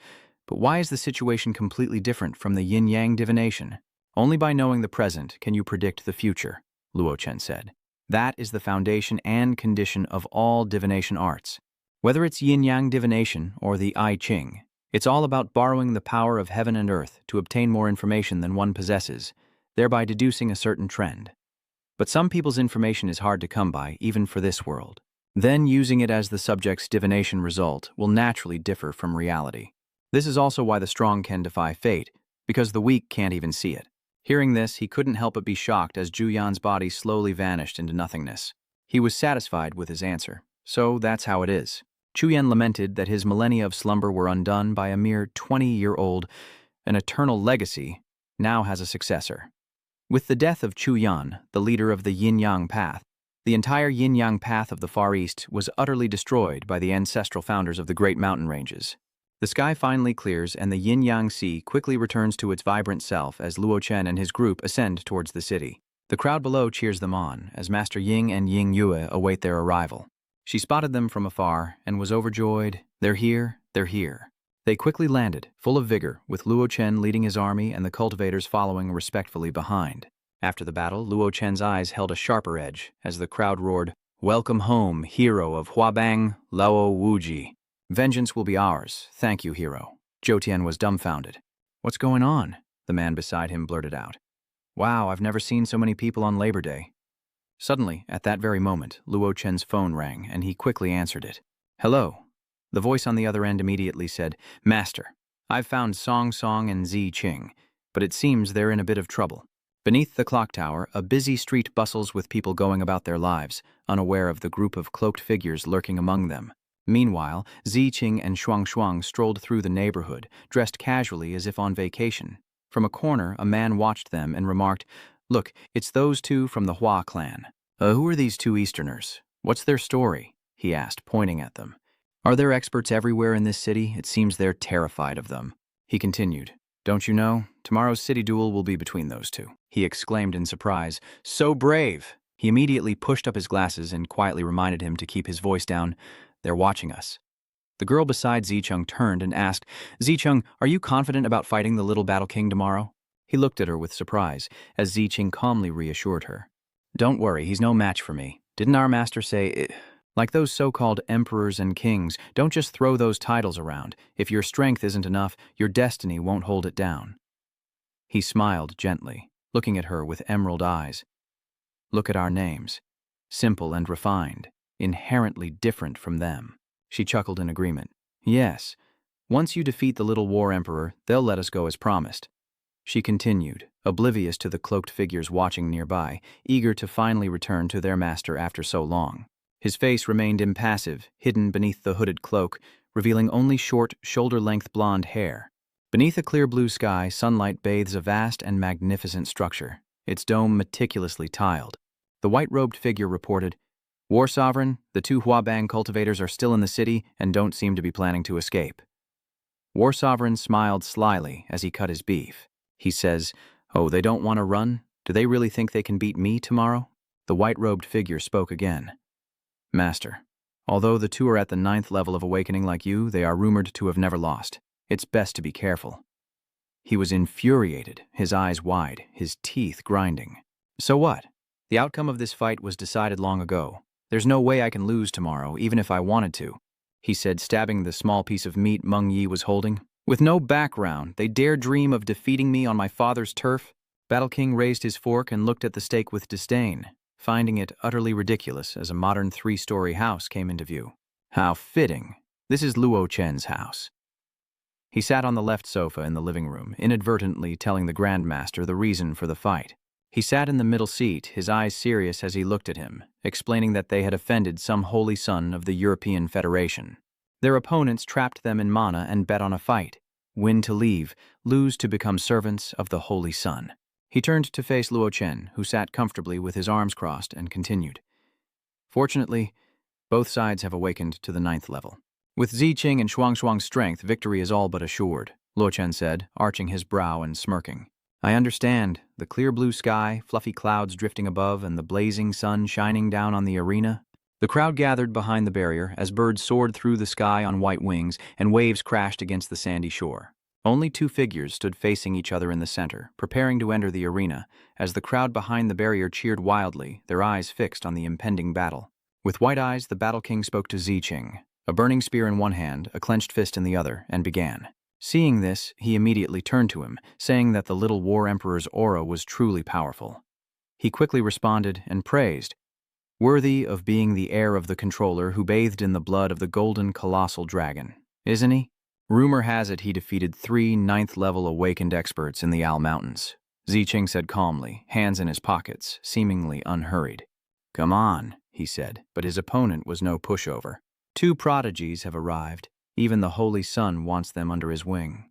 But why is the situation completely different from the yin-yang divination? Only by knowing the present can you predict the future," Luo Chen said. "That is the foundation and condition of all divination arts. Whether it's yin-yang divination or the I Ching, it's all about borrowing the power of heaven and earth to obtain more information than one possesses, thereby deducing a certain trend. But some people's information is hard to come by, even for this world. Then using it as the subject's divination result will naturally differ from reality. This is also why the strong can defy fate, because the weak can't even see it." Hearing this, he couldn't help but be shocked as Zhu Yan's body slowly vanished into nothingness. He was satisfied with his answer. So that's how it is. Chu Yan lamented that his millennia of slumber were undone by a mere 20-year-old. An eternal legacy now has a successor. With the death of Chu Yan, the leader of the yin-yang path, the entire yin-yang path of the Far East was utterly destroyed by the ancestral founders of the great mountain ranges. The sky finally clears and the yin-yang sea quickly returns to its vibrant self as Luo Chen and his group ascend towards the city. The crowd below cheers them on as Master Ying and Ying Yue await their arrival. She spotted them from afar and was overjoyed. "They're here, they're here." They quickly landed, full of vigor, with Luo Chen leading his army and the cultivators following respectfully behind. After the battle, Luo Chen's eyes held a sharper edge as the crowd roared, "Welcome home, hero of Huabang, Lao Wuji. Vengeance will be ours. Thank you, hero." Zhou Tian was dumbfounded. "What's going on?" the man beside him blurted out. "Wow, I've never seen so many people on Labor Day." Suddenly, at that very moment, Luo Chen's phone rang, and he quickly answered it. "Hello." The voice on the other end immediately said, "Master, I've found Song Song and Zi Qing, but it seems they're in a bit of trouble." Beneath the clock tower, a busy street bustles with people going about their lives, unaware of the group of cloaked figures lurking among them. Meanwhile, Zi Qing and Shuang Shuang strolled through the neighborhood, dressed casually as if on vacation. From a corner, a man watched them and remarked, "Look, it's those two from the Hua clan." Who are these two Easterners? What's their story?" he asked, pointing at them. "Are there experts everywhere in this city? It seems they're terrified of them." He continued, "Don't you know? Tomorrow's city duel will be between those two." He exclaimed in surprise, "So brave!" He immediately pushed up his glasses and quietly reminded him to keep his voice down. "They're watching us." The girl beside Zicheng turned and asked, "Zicheng, are you confident about fighting the little Battle King tomorrow?" He looked at her with surprise, as Zicheng calmly reassured her. "Don't worry, he's no match for me. Didn't our master say, like those so-called emperors and kings, don't just throw those titles around. If your strength isn't enough, your destiny won't hold it down." He smiled gently, looking at her with emerald eyes. "Look at our names. Simple and refined. Inherently different from them." She chuckled in agreement. "Yes, once you defeat the little war emperor, they'll let us go as promised." She continued, oblivious to the cloaked figures watching nearby, eager to finally return to their master after so long. His face remained impassive, hidden beneath the hooded cloak, revealing only short, shoulder-length blonde hair. Beneath a clear blue sky, sunlight bathes a vast and magnificent structure, its dome meticulously tiled. The white-robed figure reported, "War Sovereign, the two Huabang cultivators are still in the city and don't seem to be planning to escape." War Sovereign smiled slyly as he cut his beef. He says, "Oh, they don't want to run? Do they really think they can beat me tomorrow?" The white-robed figure spoke again. "Master, although the two are at the 9th level of awakening like you, they are rumored to have never lost. It's best to be careful." He was infuriated, his eyes wide, his teeth grinding. So what? The outcome of this fight was decided long ago. There's no way I can lose tomorrow, even if I wanted to, he said, stabbing the small piece of meat Meng Yi was holding. With no background, they dare dream of defeating me on my father's turf? Battle King raised his fork and looked at the steak with disdain, finding it utterly ridiculous as a modern 3-story house came into view. How fitting. This is Luo Chen's house. He sat on the left sofa in the living room, inadvertently telling the Grandmaster the reason for the fight. He sat in the middle seat, his eyes serious as he looked at him, explaining that they had offended some holy son of the European Federation. Their opponents trapped them in mana and bet on a fight. Win to leave, lose to become servants of the Holy Sun. He turned to face Luo Chen, who sat comfortably with his arms crossed, and continued. Fortunately, both sides have awakened to the 9th level. With Ziqing and Shuangshuang's strength, victory is all but assured, Luo Chen said, arching his brow and smirking. I understand. The clear blue sky, fluffy clouds drifting above, and the blazing sun shining down on the arena. The crowd gathered behind the barrier as birds soared through the sky on white wings and waves crashed against the sandy shore. Only 2 figures stood facing each other in the center, preparing to enter the arena, as the crowd behind the barrier cheered wildly, their eyes fixed on the impending battle. With wide eyes, the Battle King spoke to Ziqing, a burning spear in one hand, a clenched fist in the other, and began. Seeing this, he immediately turned to him, saying that the little War Emperor's aura was truly powerful. He quickly responded and praised, worthy of being the heir of the controller who bathed in the blood of the golden colossal dragon, isn't he? Rumor has it he defeated 3 9th-level awakened experts in the Al Mountains, Ziqing said calmly, hands in his pockets, seemingly unhurried. Come on, he said, but his opponent was no pushover. 2 prodigies have arrived. Even the Holy Sun wants them under his wing.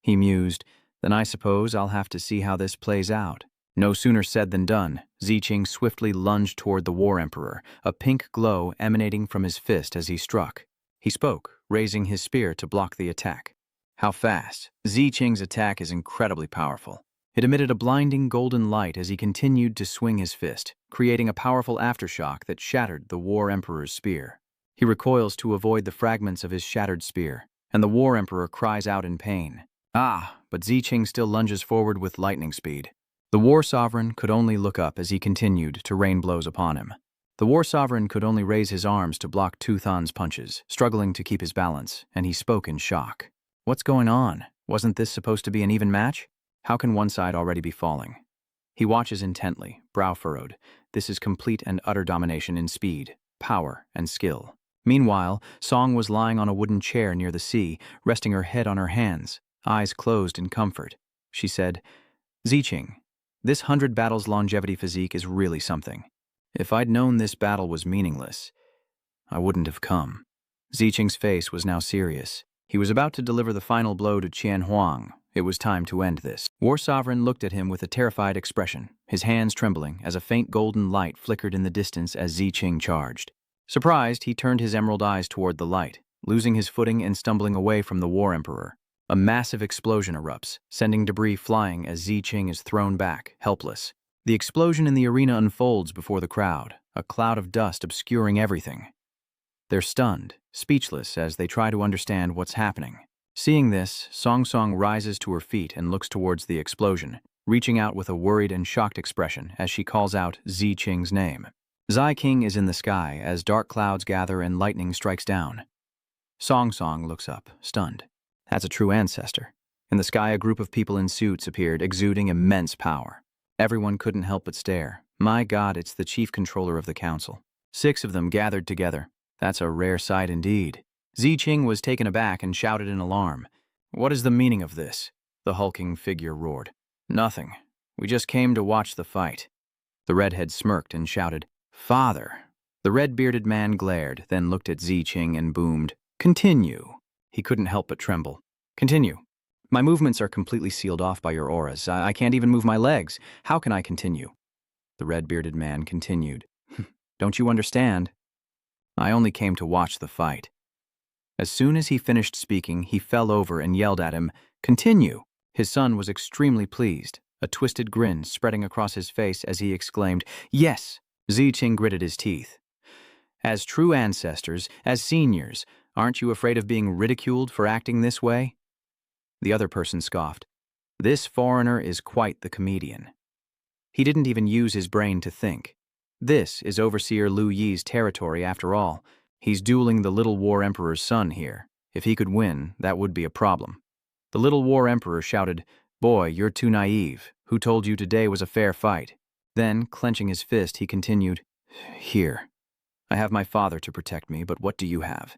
He mused, then I suppose I'll have to see how this plays out. No sooner said than done. Ziqing swiftly lunged toward the War Emperor, a pink glow emanating from his fist as he struck. He spoke, raising his spear to block the attack. How fast! Ziqing's attack is incredibly powerful. It emitted a blinding golden light as he continued to swing his fist, creating a powerful aftershock that shattered the War Emperor's spear. He recoils to avoid the fragments of his shattered spear, and the War Emperor cries out in pain. But Ziqing still lunges forward with lightning speed. The War Sovereign could only look up as he continued to rain blows upon him. The War Sovereign could only raise his arms to block Tu Than's punches, struggling to keep his balance, and he spoke in shock. What's going on? Wasn't this supposed to be an even match? How can one side already be falling? He watches intently, brow furrowed. This is complete and utter domination in speed, power, and skill. Meanwhile, Song was lying on a wooden chair near the sea, resting her head on her hands, eyes closed in comfort. She said, Ziqing, this 100 battles longevity physique is really something. If I'd known this battle was meaningless, I wouldn't have come. Ziqing's face was now serious. He was about to deliver the final blow to Qian Huang. It was time to end this. War Sovereign looked at him with a terrified expression, his hands trembling as a faint golden light flickered in the distance as Ziqing charged. Surprised, he turned his emerald eyes toward the light, losing his footing and stumbling away from the War Emperor. A massive explosion erupts, sending debris flying as Ziqing is thrown back, helpless. The explosion in the arena unfolds before the crowd, a cloud of dust obscuring everything. They're stunned, speechless as they try to understand what's happening. Seeing this, Song Song rises to her feet and looks towards the explosion, reaching out with a worried and shocked expression as she calls out Ziqing's name. Zai King is in the sky as dark clouds gather and lightning strikes down. Song Song looks up, stunned. That's a true ancestor. In the sky, a group of people in suits appeared, exuding immense power. Everyone couldn't help but stare. My God, it's the chief controller of the council. 6 of them gathered together. That's a rare sight indeed. Ziqing was taken aback and shouted in alarm. What is the meaning of this? The hulking figure roared. Nothing. We just came to watch the fight. The redhead smirked and shouted, Father. The red-bearded man glared, then looked at Ziqing and boomed, Continue. He couldn't help but tremble. Continue. My movements are completely sealed off by your auras. I can't even move my legs. How can I continue? The red-bearded man continued. Don't you understand? I only came to watch the fight. As soon as he finished speaking, he fell over and yelled at him, Continue! His son was extremely pleased, a twisted grin spreading across his face as he exclaimed, Yes! Ziqing gritted his teeth. As true ancestors, as seniors, aren't you afraid of being ridiculed for acting this way? The other person scoffed. This foreigner is quite the comedian. He didn't even use his brain to think. This is Overseer Lu Yi's territory after all. He's dueling the Little War Emperor's son here. If he could win, that would be a problem. The Little War Emperor shouted, "Boy, you're too naive. Who told you today was a fair fight?" Then, clenching his fist, he continued, "Here. I have my father to protect me, but what do you have?"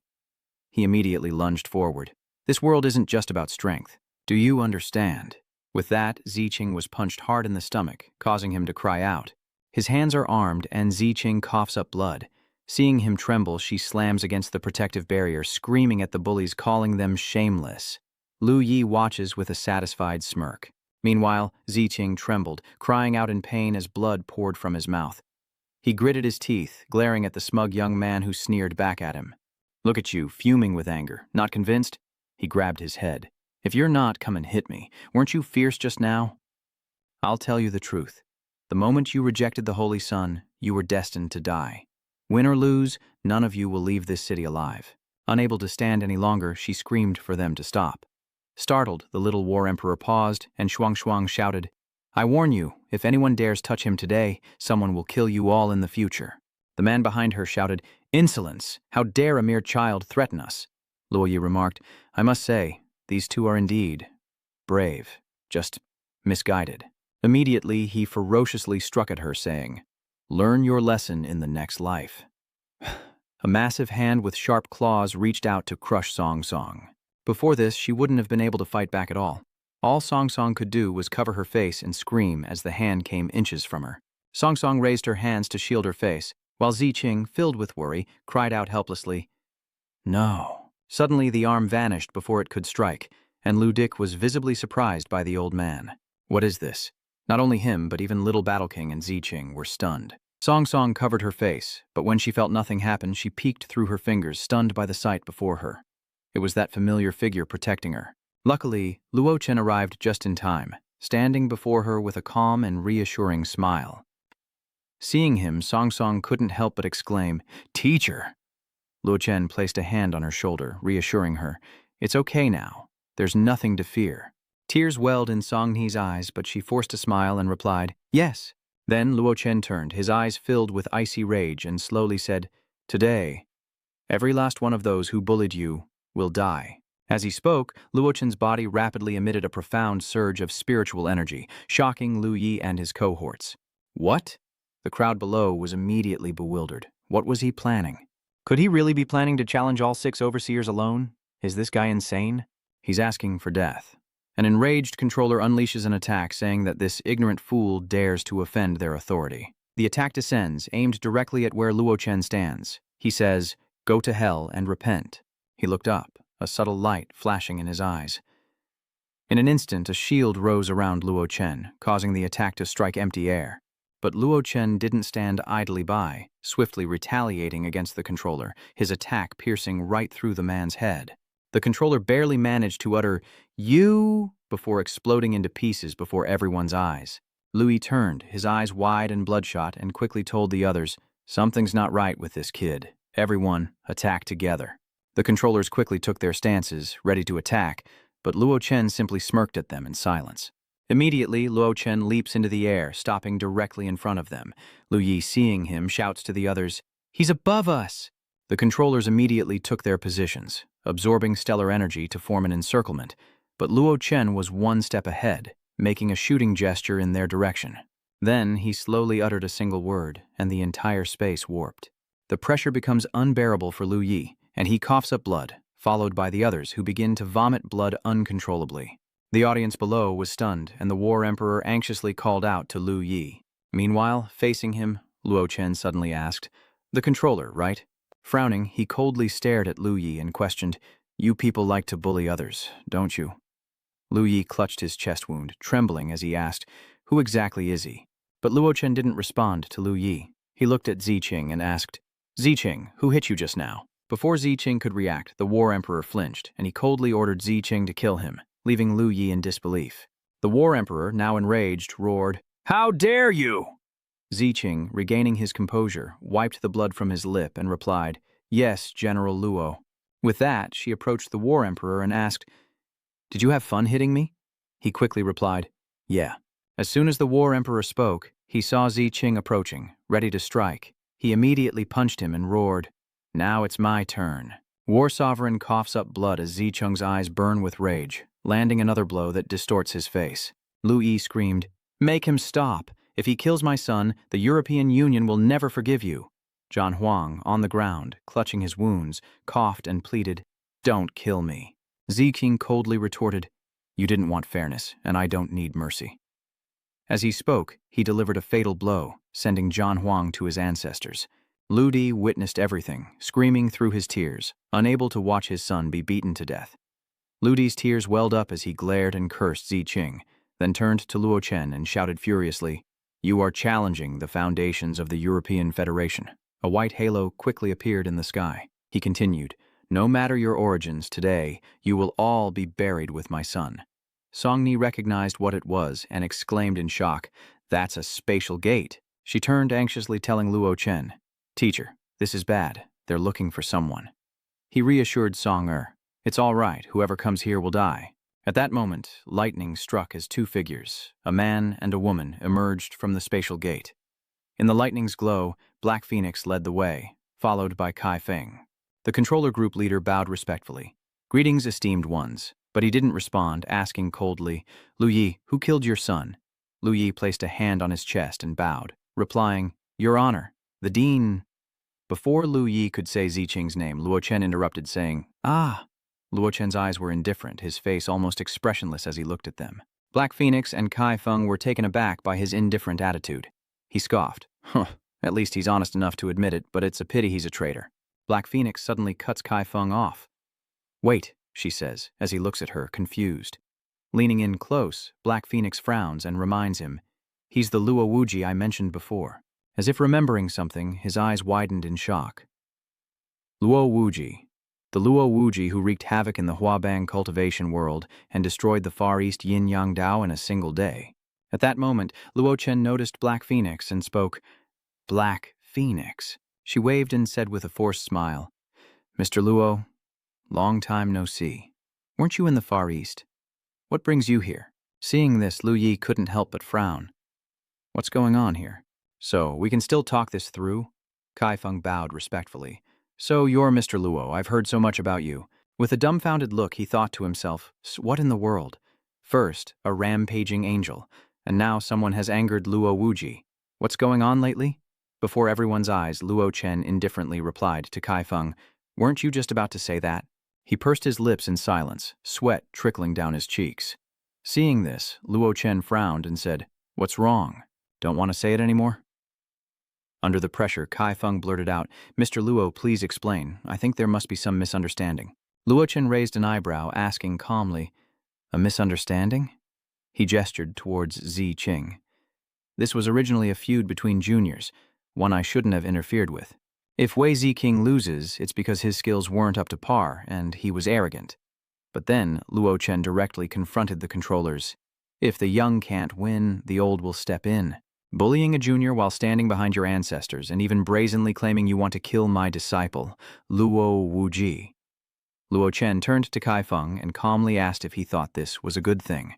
He immediately lunged forward. "This world isn't just about strength. Do you understand?" With that, Ziqing was punched hard in the stomach, causing him to cry out. His hands are armed, and Ziqing coughs up blood. Seeing him tremble, she slams against the protective barrier, screaming at the bullies, calling them shameless. Lu Yi watches with a satisfied smirk. Meanwhile, Ziqing trembled, crying out in pain as blood poured from his mouth. He gritted his teeth, glaring at the smug young man who sneered back at him. "Look at you, fuming with anger. Not convinced?" He grabbed his head. "If you're not, come and hit me. Weren't you fierce just now?" "I'll tell you the truth. The moment you rejected the Holy Sun, you were destined to die. Win or lose, none of you will leave this city alive." Unable to stand any longer, she screamed for them to stop. Startled, the Little War Emperor paused, and Shuang shouted, "I warn you, if anyone dares touch him today, someone will kill you all in the future." The man behind her shouted, "Insolence! How dare a mere child threaten us?" Luo Yi remarked, "I must say, these two are indeed brave, just misguided." Immediately, he ferociously struck at her, saying, "Learn your lesson in the next life." A massive hand with sharp claws reached out to crush Song Song. Before this, she wouldn't have been able to fight back at all. All Song Song could do was cover her face and scream as the hand came inches from her. Song Song raised her hands to shield her face, while Ziqing, filled with worry, cried out helplessly, "No." Suddenly, the arm vanished before it could strike, and Lu Dick was visibly surprised by the old man. "What is this?" Not only him, but even Little Battle King and Ziqing were stunned. Song Song covered her face, but when she felt nothing happen, she peeked through her fingers, stunned by the sight before her. It was that familiar figure protecting her. Luckily, Luo Chen arrived just in time, standing before her with a calm and reassuring smile. Seeing him, Song Song couldn't help but exclaim, "Teacher!" Luo Chen placed a hand on her shoulder, reassuring her, "It's okay now. There's nothing to fear." Tears welled in Song He's eyes, but she forced a smile and replied, "Yes." Then Luo Chen turned, his eyes filled with icy rage, and slowly said, "Today, every last one of those who bullied you will die." As he spoke, Luo Chen's body rapidly emitted a profound surge of spiritual energy, shocking Lu Yi and his cohorts. What? The crowd below was immediately bewildered. What was he planning? Could he really be planning to challenge all 6 overseers alone? Is this guy insane? He's asking for death. An enraged controller unleashes an attack, saying that this ignorant fool dares to offend their authority. The attack descends, aimed directly at where Luo Chen stands. He says, "Go to hell and repent." He looked up, a subtle light flashing in his eyes. In an instant, a shield rose around Luo Chen, causing the attack to strike empty air. But Luo Chen didn't stand idly by, swiftly retaliating against the controller, his attack piercing right through the man's head. The controller barely managed to utter, "You," before exploding into pieces before everyone's eyes. Louis turned, his eyes wide and bloodshot, and quickly told the others, "Something's not right with this kid. Everyone, attack together." The controllers quickly took their stances, ready to attack, but Luo Chen simply smirked at them in silence. Immediately, Luo Chen leaps into the air, stopping directly in front of them. Lu Yi, seeing him, shouts to the others, "He's above us!" The controllers immediately took their positions, absorbing stellar energy to form an encirclement, but Luo Chen was one step ahead, making a shooting gesture in their direction. Then he slowly uttered a single word, and the entire space warped. The pressure becomes unbearable for Lu Yi, and he coughs up blood, followed by the others who begin to vomit blood uncontrollably. The audience below was stunned, and the War Emperor anxiously called out to Lu Yi. Meanwhile, facing him, Luo Chen suddenly asked, "The controller, right?" Frowning, he coldly stared at Lu Yi and questioned, "You people like to bully others, don't you?" Lu Yi clutched his chest wound, trembling as he asked, "Who exactly is he?" But Luo Chen didn't respond to Lu Yi. He looked at Ziqing and asked, "Ziqing, who hit you just now?" Before Ziqing could react, the War Emperor flinched, and he coldly ordered Ziqing to kill him, leaving Lu Yi in disbelief. The War Emperor, now enraged, roared, "How dare you!" Ziqing, regaining his composure, wiped the blood from his lip and replied, "Yes, General Luo." With that, she approached the War Emperor and asked, "Did you have fun hitting me?" He quickly replied, "Yeah." As soon as the War Emperor spoke, He saw Ziqing approaching, ready to strike. He immediately punched him and roared, "Now it's my turn." War Sovereign coughs up blood as Zicheng's eyes burn with rage, landing another blow that distorts his face. Lu Yi screamed, "Make him stop! If he kills my son, the European Union will never forgive you." John Huang, on the ground, clutching his wounds, coughed and pleaded, "Don't kill me." Ziqing coldly retorted, "You didn't want fairness, and I don't need mercy." As he spoke, he delivered a fatal blow, sending John Huang to his ancestors. Lu Di witnessed everything, screaming through his tears, unable to watch his son be beaten to death. Lu Di's tears welled up as he glared and cursed Ziqing, then turned to Luo Chen and shouted furiously, "You are challenging the foundations of the European Federation." A white halo quickly appeared in the sky. He continued, "No matter your origins, today you will all be buried with my son." Songni recognized what it was and exclaimed in shock, "That's a spatial gate." She turned anxiously, telling Luo Chen, "Teacher, this is bad. They're looking for someone." He reassured Song "It's all right. Whoever comes here will die." At that moment, lightning struck as two figures, a man and a woman, emerged from the spatial gate. In the lightning's glow, Black Phoenix led the way, followed by Kai Feng. The controller group leader bowed respectfully. "Greetings, esteemed ones." But he didn't respond, asking coldly, "Lu Yi, who killed your son?" Lu Yi placed a hand on his chest and bowed, replying, "Your Honor, the Dean." Before Lu Yi could say Ziqing's name, Luo Chen interrupted, saying, "Ah." Luo Chen's eyes were indifferent, his face almost expressionless as he looked at them. Black Phoenix and Kai Feng were taken aback by his indifferent attitude. He scoffed, "At least he's honest enough to admit it, but it's a pity he's a traitor." Black Phoenix suddenly cuts Kai Feng off. "Wait," she says, as he looks at her, confused. Leaning in close, Black Phoenix frowns and reminds him, "He's the Luo Wuji I mentioned before." As if remembering something, his eyes widened in shock. Luo Wuji. The Luo Wuji who wreaked havoc in the Huabang cultivation world and destroyed the Far East Yin-Yang Dao in a single day. At that moment, Luo Chen noticed Black Phoenix and spoke, "Black Phoenix." She waved and said with a forced smile, "Mr. Luo, long time no see. Weren't you in the Far East? What brings you here?" Seeing this, Lu Yi couldn't help but frown. "What's going on here? So, we can still talk this through?" Kai Feng bowed respectfully. "So, you're Mr. Luo. I've heard so much about you." With a dumbfounded look, he thought to himself, "What in the world? First, a rampaging angel, and now someone has angered Luo Wuji. What's going on lately?" Before everyone's eyes, Luo Chen indifferently replied to Kai Feng, "Weren't you just about to say that?" He pursed his lips in silence, sweat trickling down his cheeks. Seeing this, Luo Chen frowned and said, "What's wrong? Don't want to say it anymore?" Under the pressure, Kai Feng blurted out, "Mr. Luo, please explain. I think there must be some misunderstanding." Luo Chen raised an eyebrow, asking calmly, "A misunderstanding?" He gestured towards Ziqing. "This was originally a feud between juniors, one I shouldn't have interfered with. If Wei Ziqing loses, it's because his skills weren't up to par and he was arrogant." But then, Luo Chen directly confronted the controllers. "If the young can't win, the old will step in. Bullying a junior while standing behind your ancestors and even brazenly claiming you want to kill my disciple, Luo Wuji." Luo Chen turned to Kai Feng and calmly asked if he thought this was a good thing.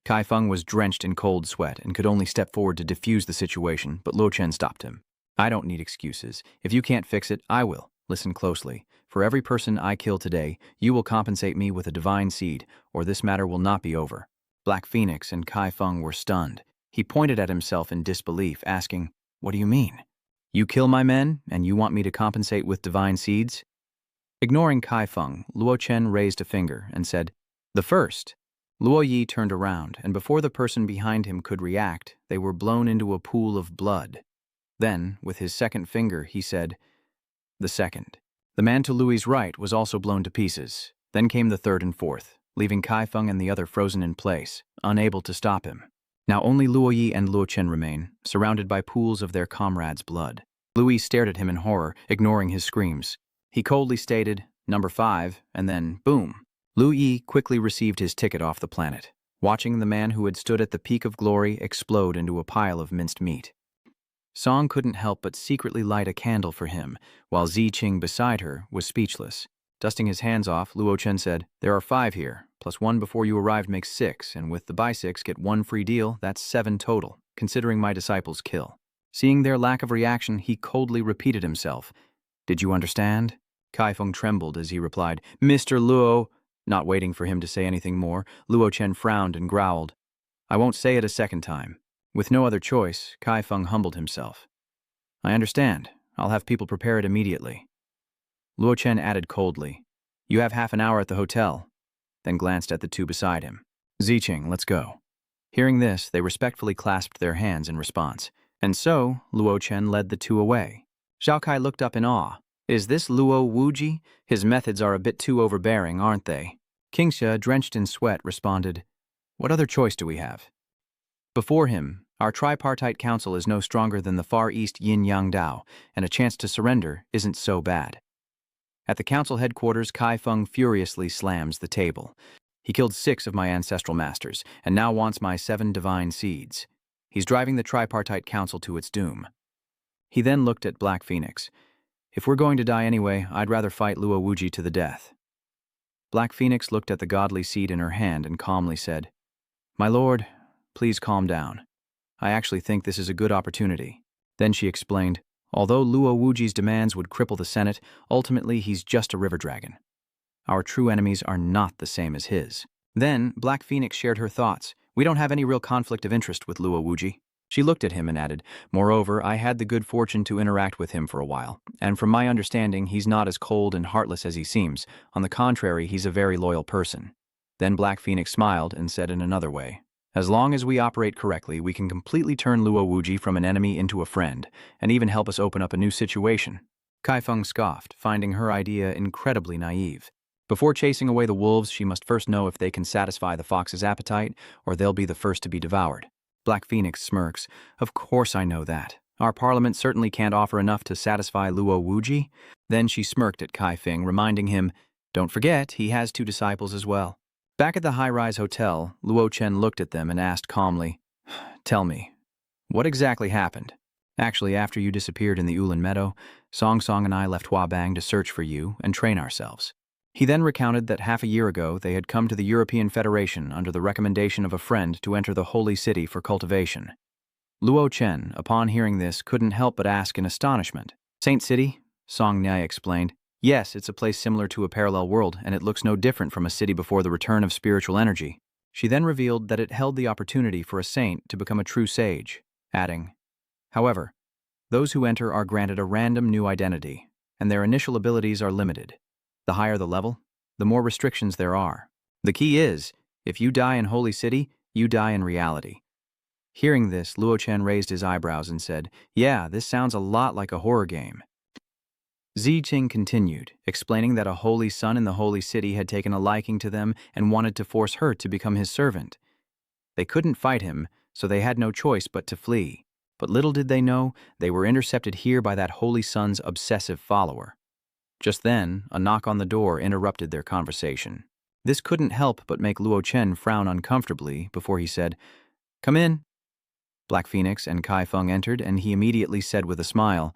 Kai Feng was drenched in cold sweat and could only step forward to defuse the situation, but Luo Chen stopped him. "I don't need excuses. If you can't fix it, I will. Listen closely. For every person I kill today, you will compensate me with a divine seed, or this matter will not be over." Black Phoenix and Kai Feng were stunned. He pointed at himself in disbelief, asking, "What do you mean? You kill my men, and you want me to compensate with divine seeds?" Ignoring Kai Feng, Luo Chen raised a finger and said, "The first." Luo Yi turned around, and before the person behind him could react, they were blown into a pool of blood. Then, with his second finger, he said, "The second." The man to Louis's right was also blown to pieces. Then came the third and fourth, leaving Kai Feng and the other frozen in place, unable to stop him. Now only Luo Yi and Luo Chen remain, surrounded by pools of their comrades' blood. Louis stared at him in horror, ignoring his screams. He coldly stated, "Number 5, and then, boom. Lu Yi quickly received his ticket off the planet, watching the man who had stood at the peak of glory explode into a pile of minced meat. Song couldn't help but secretly light a candle for him, while Ziqing beside her was speechless. Dusting his hands off, Luo Chen said, "There are 5 here, plus 1 before you arrived makes 6, and with the buy 6, get 1 free deal, that's 7 total." considering my disciples' kill. Seeing their lack of reaction, he coldly repeated himself. Did you understand? Kaifeng trembled as he replied, Mr. Luo. Not waiting for him to say anything more, Luo Chen frowned and growled. I won't say it a second time. With no other choice, Kaifeng humbled himself. I understand. I'll have people prepare it immediately. Luo Chen added coldly, You have half an hour at the hotel, then glanced at the two beside him. Ziqing, let's go. Hearing this, they respectfully clasped their hands in response. And so, Luo Chen led the two away. Zhao Kai looked up in awe. Is this Luo Wuji? His methods are a bit too overbearing, aren't they? Qingxia, drenched in sweat, responded, What other choice do we have? Before him, our tripartite council is no stronger than the Far East Yin-Yang Dao, and a chance to surrender isn't so bad. At the council headquarters, Kaifeng furiously slams the table. He killed 6 of my ancestral masters, and now wants my 7 divine seeds. He's driving the tripartite council to its doom. He then looked at Black Phoenix. If we're going to die anyway, I'd rather fight Luo Wuji to the death. Black Phoenix looked at the godly seed in her hand and calmly said, My lord, please calm down. I actually think this is a good opportunity. Then she explained, although Luo Wuji's demands would cripple the Senate, ultimately he's just a river dragon. Our true enemies are not the same as his. Then Black Phoenix shared her thoughts. We don't have any real conflict of interest with Luo Wuji. She looked at him and added, Moreover, I had the good fortune to interact with him for a while, and from my understanding, he's not as cold and heartless as he seems. On the contrary, he's a very loyal person. Then Black Phoenix smiled and said in another way, As long as we operate correctly, we can completely turn Luo Wuji from an enemy into a friend, and even help us open up a new situation. Kaifeng scoffed, finding her idea incredibly naive. Before chasing away the wolves, she must first know if they can satisfy the fox's appetite, or they'll be the first to be devoured. Black Phoenix smirks. Of course I know that. Our parliament certainly can't offer enough to satisfy Luo Wuji. Then she smirked at Kaifeng, reminding him, Don't forget, he has 2 disciples as well. Back at the high-rise hotel, Luo Chen looked at them and asked calmly, Tell me, what exactly happened? Actually, after you disappeared in the Ulan Meadow, Song Song and I left Huabang to search for you and train ourselves. He then recounted that half a year ago they had come to the European Federation under the recommendation of a friend to enter the Holy City for cultivation. Luo Chen, upon hearing this, couldn't help but ask in astonishment. Saint City? Song Niai explained. Yes, it's a place similar to a parallel world, and it looks no different from a city before the return of spiritual energy. She then revealed that it held the opportunity for a saint to become a true sage, adding, However, those who enter are granted a random new identity, and their initial abilities are limited. The higher the level, the more restrictions there are. The key is, if you die in Holy City, you die in reality. Hearing this, Luo Chen raised his eyebrows and said, Yeah, this sounds a lot like a horror game. Ziqing continued, explaining that a holy son in the Holy City had taken a liking to them and wanted to force her to become his servant. They couldn't fight him, so they had no choice but to flee. But little did they know, they were intercepted here by that holy son's obsessive follower. Just then, a knock on the door interrupted their conversation. This couldn't help but make Luo Chen frown uncomfortably before he said, Come in. Black Phoenix and Kaifeng entered, and he immediately said with a smile,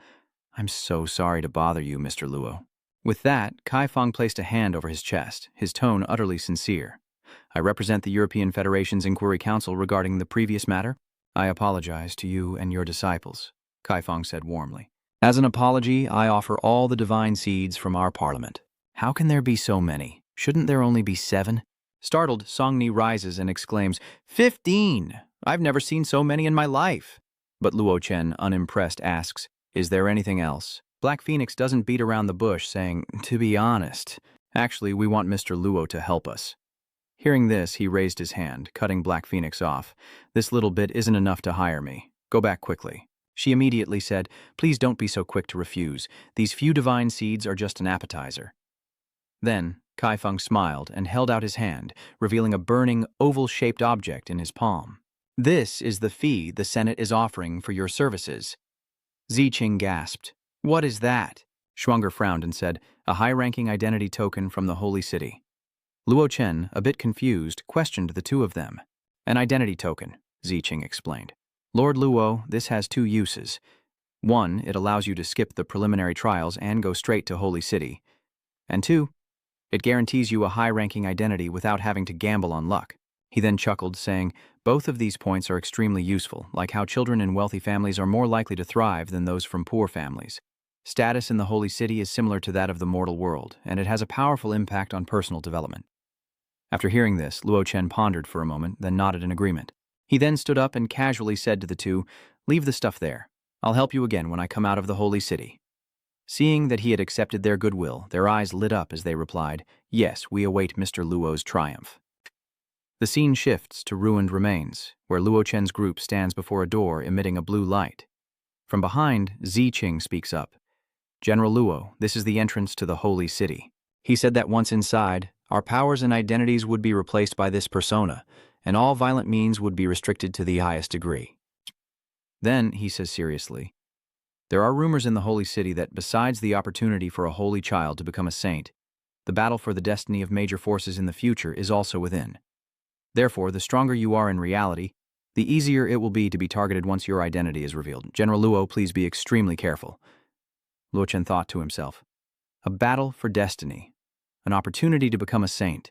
I'm so sorry to bother you, Mr. Luo. With that, Kaifeng placed a hand over his chest, his tone utterly sincere. I represent the European Federation's Inquiry Council regarding the previous matter. I apologize to you and your disciples, Kaifeng said warmly. As an apology, I offer all the divine seeds from our parliament. How can there be so many? Shouldn't there only be 7? Startled, Songni rises and exclaims, 15! I've never seen so many in my life. But Luo Chen, unimpressed, asks, Is there anything else? Black Phoenix doesn't beat around the bush, saying, To be honest, actually we want Mr. Luo to help us. Hearing this, he raised his hand, cutting Black Phoenix off. This little bit isn't enough to hire me. Go back quickly. She immediately said, Please don't be so quick to refuse. These few divine seeds are just an appetizer. Then, Kaifeng smiled and held out his hand, revealing a burning, oval-shaped object in his palm. This is the fee the Senate is offering for your services. Ziqing gasped. What is that? Schwanger frowned and said, A high-ranking identity token from the Holy City. Luo Chen, a bit confused, questioned the two of them. An identity token, Ziqing explained. Lord Luo, this has 2 uses. 1, it allows you to skip the preliminary trials and go straight to Holy City. And 2, it guarantees you a high-ranking identity without having to gamble on luck. He then chuckled, saying, "Both of these points are extremely useful, like how children in wealthy families are more likely to thrive than those from poor families. Status in the Holy City is similar to that of the mortal world, and it has a powerful impact on personal development." After hearing this, Luo Chen pondered for a moment, then nodded in agreement. He then stood up and casually said to the two, "Leave the stuff there. I'll help you again when I come out of the Holy City." Seeing that he had accepted their goodwill, their eyes lit up as they replied, "Yes, we await Mr. Luo's triumph." The scene shifts to ruined remains, where Luo Chen's group stands before a door emitting a blue light. From behind, Ziqing speaks up. "General Luo, this is the entrance to the Holy City." He said that once inside, our powers and identities would be replaced by this persona, and all violent means would be restricted to the highest degree. Then, he says seriously, "There are rumors in the Holy City that besides the opportunity for a holy child to become a saint, the battle for the destiny of major forces in the future is also within. Therefore, the stronger you are in reality, the easier it will be to be targeted once your identity is revealed. General Luo, please be extremely careful." Luo Chen thought to himself, a battle for destiny, an opportunity to become a saint.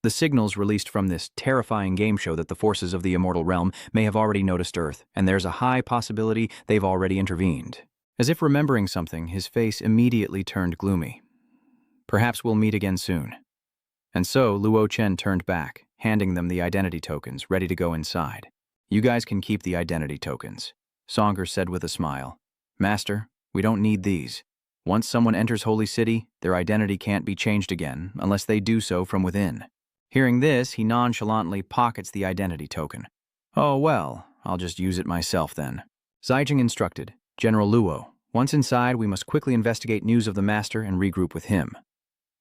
The signals released from this terrifying game show that the forces of the immortal realm may have already noticed Earth, and there's a high possibility they've already intervened. As if remembering something, his face immediately turned gloomy. "Perhaps we'll meet again soon." And so Luo Chen turned back, handing them the identity tokens, ready to go inside. "You guys can keep the identity tokens," Songer said with a smile. "Master, we don't need these. Once someone enters Holy City, their identity can't be changed again unless they do so from within." Hearing this, he nonchalantly pockets the identity token. "Oh well, I'll just use it myself then." Zijing instructed, "General Luo, once inside we must quickly investigate news of the Master and regroup with him."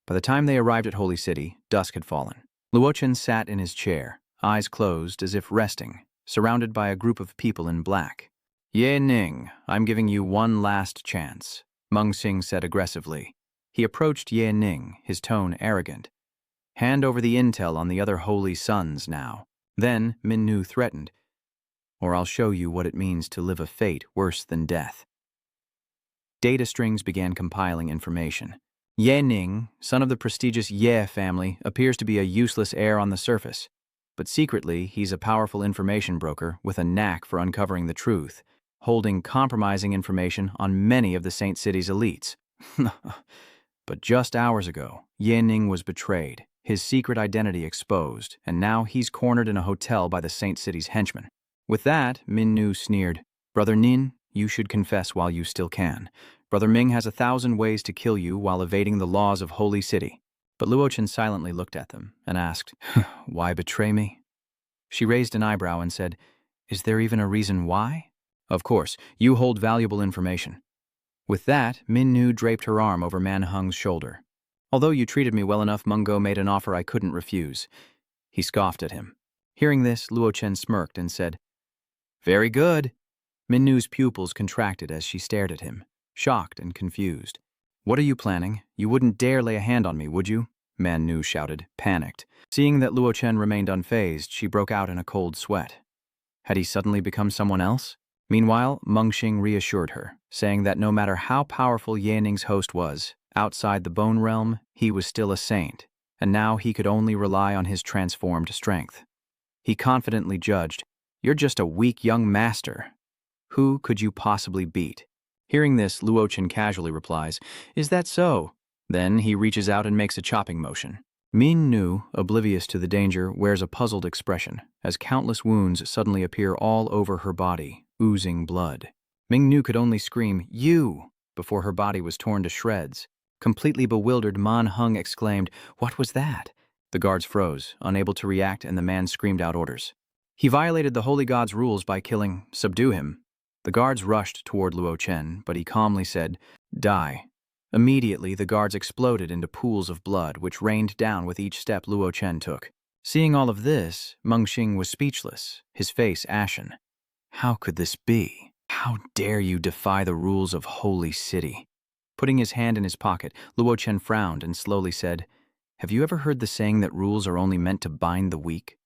By the time they arrived at Holy City, dusk had fallen. Luo Chen sat in his chair, eyes closed as if resting, surrounded by a group of people in black. "Ye Ning, I'm giving you one last chance," Meng Xing said aggressively. He approached Ye Ning, his tone arrogant. "Hand over the intel on the other holy sons now." Then Min Nu threatened, "Or I'll show you what it means to live a fate worse than death." Data strings began compiling information. Ye Ning, son of the prestigious Ye family, appears to be a useless heir on the surface, but secretly he's a powerful information broker with a knack for uncovering the truth, holding compromising information on many of the Saint City's elites. But just hours ago, Ye Ning was betrayed, his secret identity exposed, and now he's cornered in a hotel by the Saint City's henchmen. With that, Min Nu sneered, "Brother Nin, you should confess while you still can. Brother Ming has 1,000 ways to kill you while evading the laws of Holy City." But Luo Chen silently looked at them and asked, "Why betray me?" She raised an eyebrow and said, "Is there even a reason why?" "Of course, you hold valuable information." With that, Min Nu draped her arm over Man Hung's shoulder. "Although you treated me well enough, Mungo made an offer I couldn't refuse." He scoffed at him. Hearing this, Luo Chen smirked and said, "Very good." Min Nu's pupils contracted as she stared at him, shocked and confused. "What are you planning? You wouldn't dare lay a hand on me, would you?" Man Nu shouted, panicked. Seeing that Luo Chen remained unfazed, she broke out in a cold sweat. Had he suddenly become someone else? Meanwhile, Meng Xing reassured her, saying that no matter how powerful Ye Ning's host was, outside the bone realm, he was still a saint, and now he could only rely on his transformed strength. He confidently judged, "You're just a weak young master. Who could you possibly beat?" Hearing this, Luo Chen casually replies, "Is that so?" Then he reaches out and makes a chopping motion. Min Nu, oblivious to the danger, wears a puzzled expression, as countless wounds suddenly appear all over her body, oozing blood. Ming Nu could only scream, "You!" before her body was torn to shreds. Completely bewildered, Man Hung exclaimed, "What was that?" The guards froze, unable to react, and the man screamed out orders. "He violated the holy god's rules by killing, subdue him." The guards rushed toward Luo Chen, but he calmly said, "Die." Immediately, the guards exploded into pools of blood, which rained down with each step Luo Chen took. Seeing all of this, Meng Xing was speechless, his face ashen. How could this be? How dare you defy the rules of Holy City? Putting his hand in his pocket, Luo Chen frowned and slowly said, "Have you ever heard the saying that rules are only meant to bind the weak?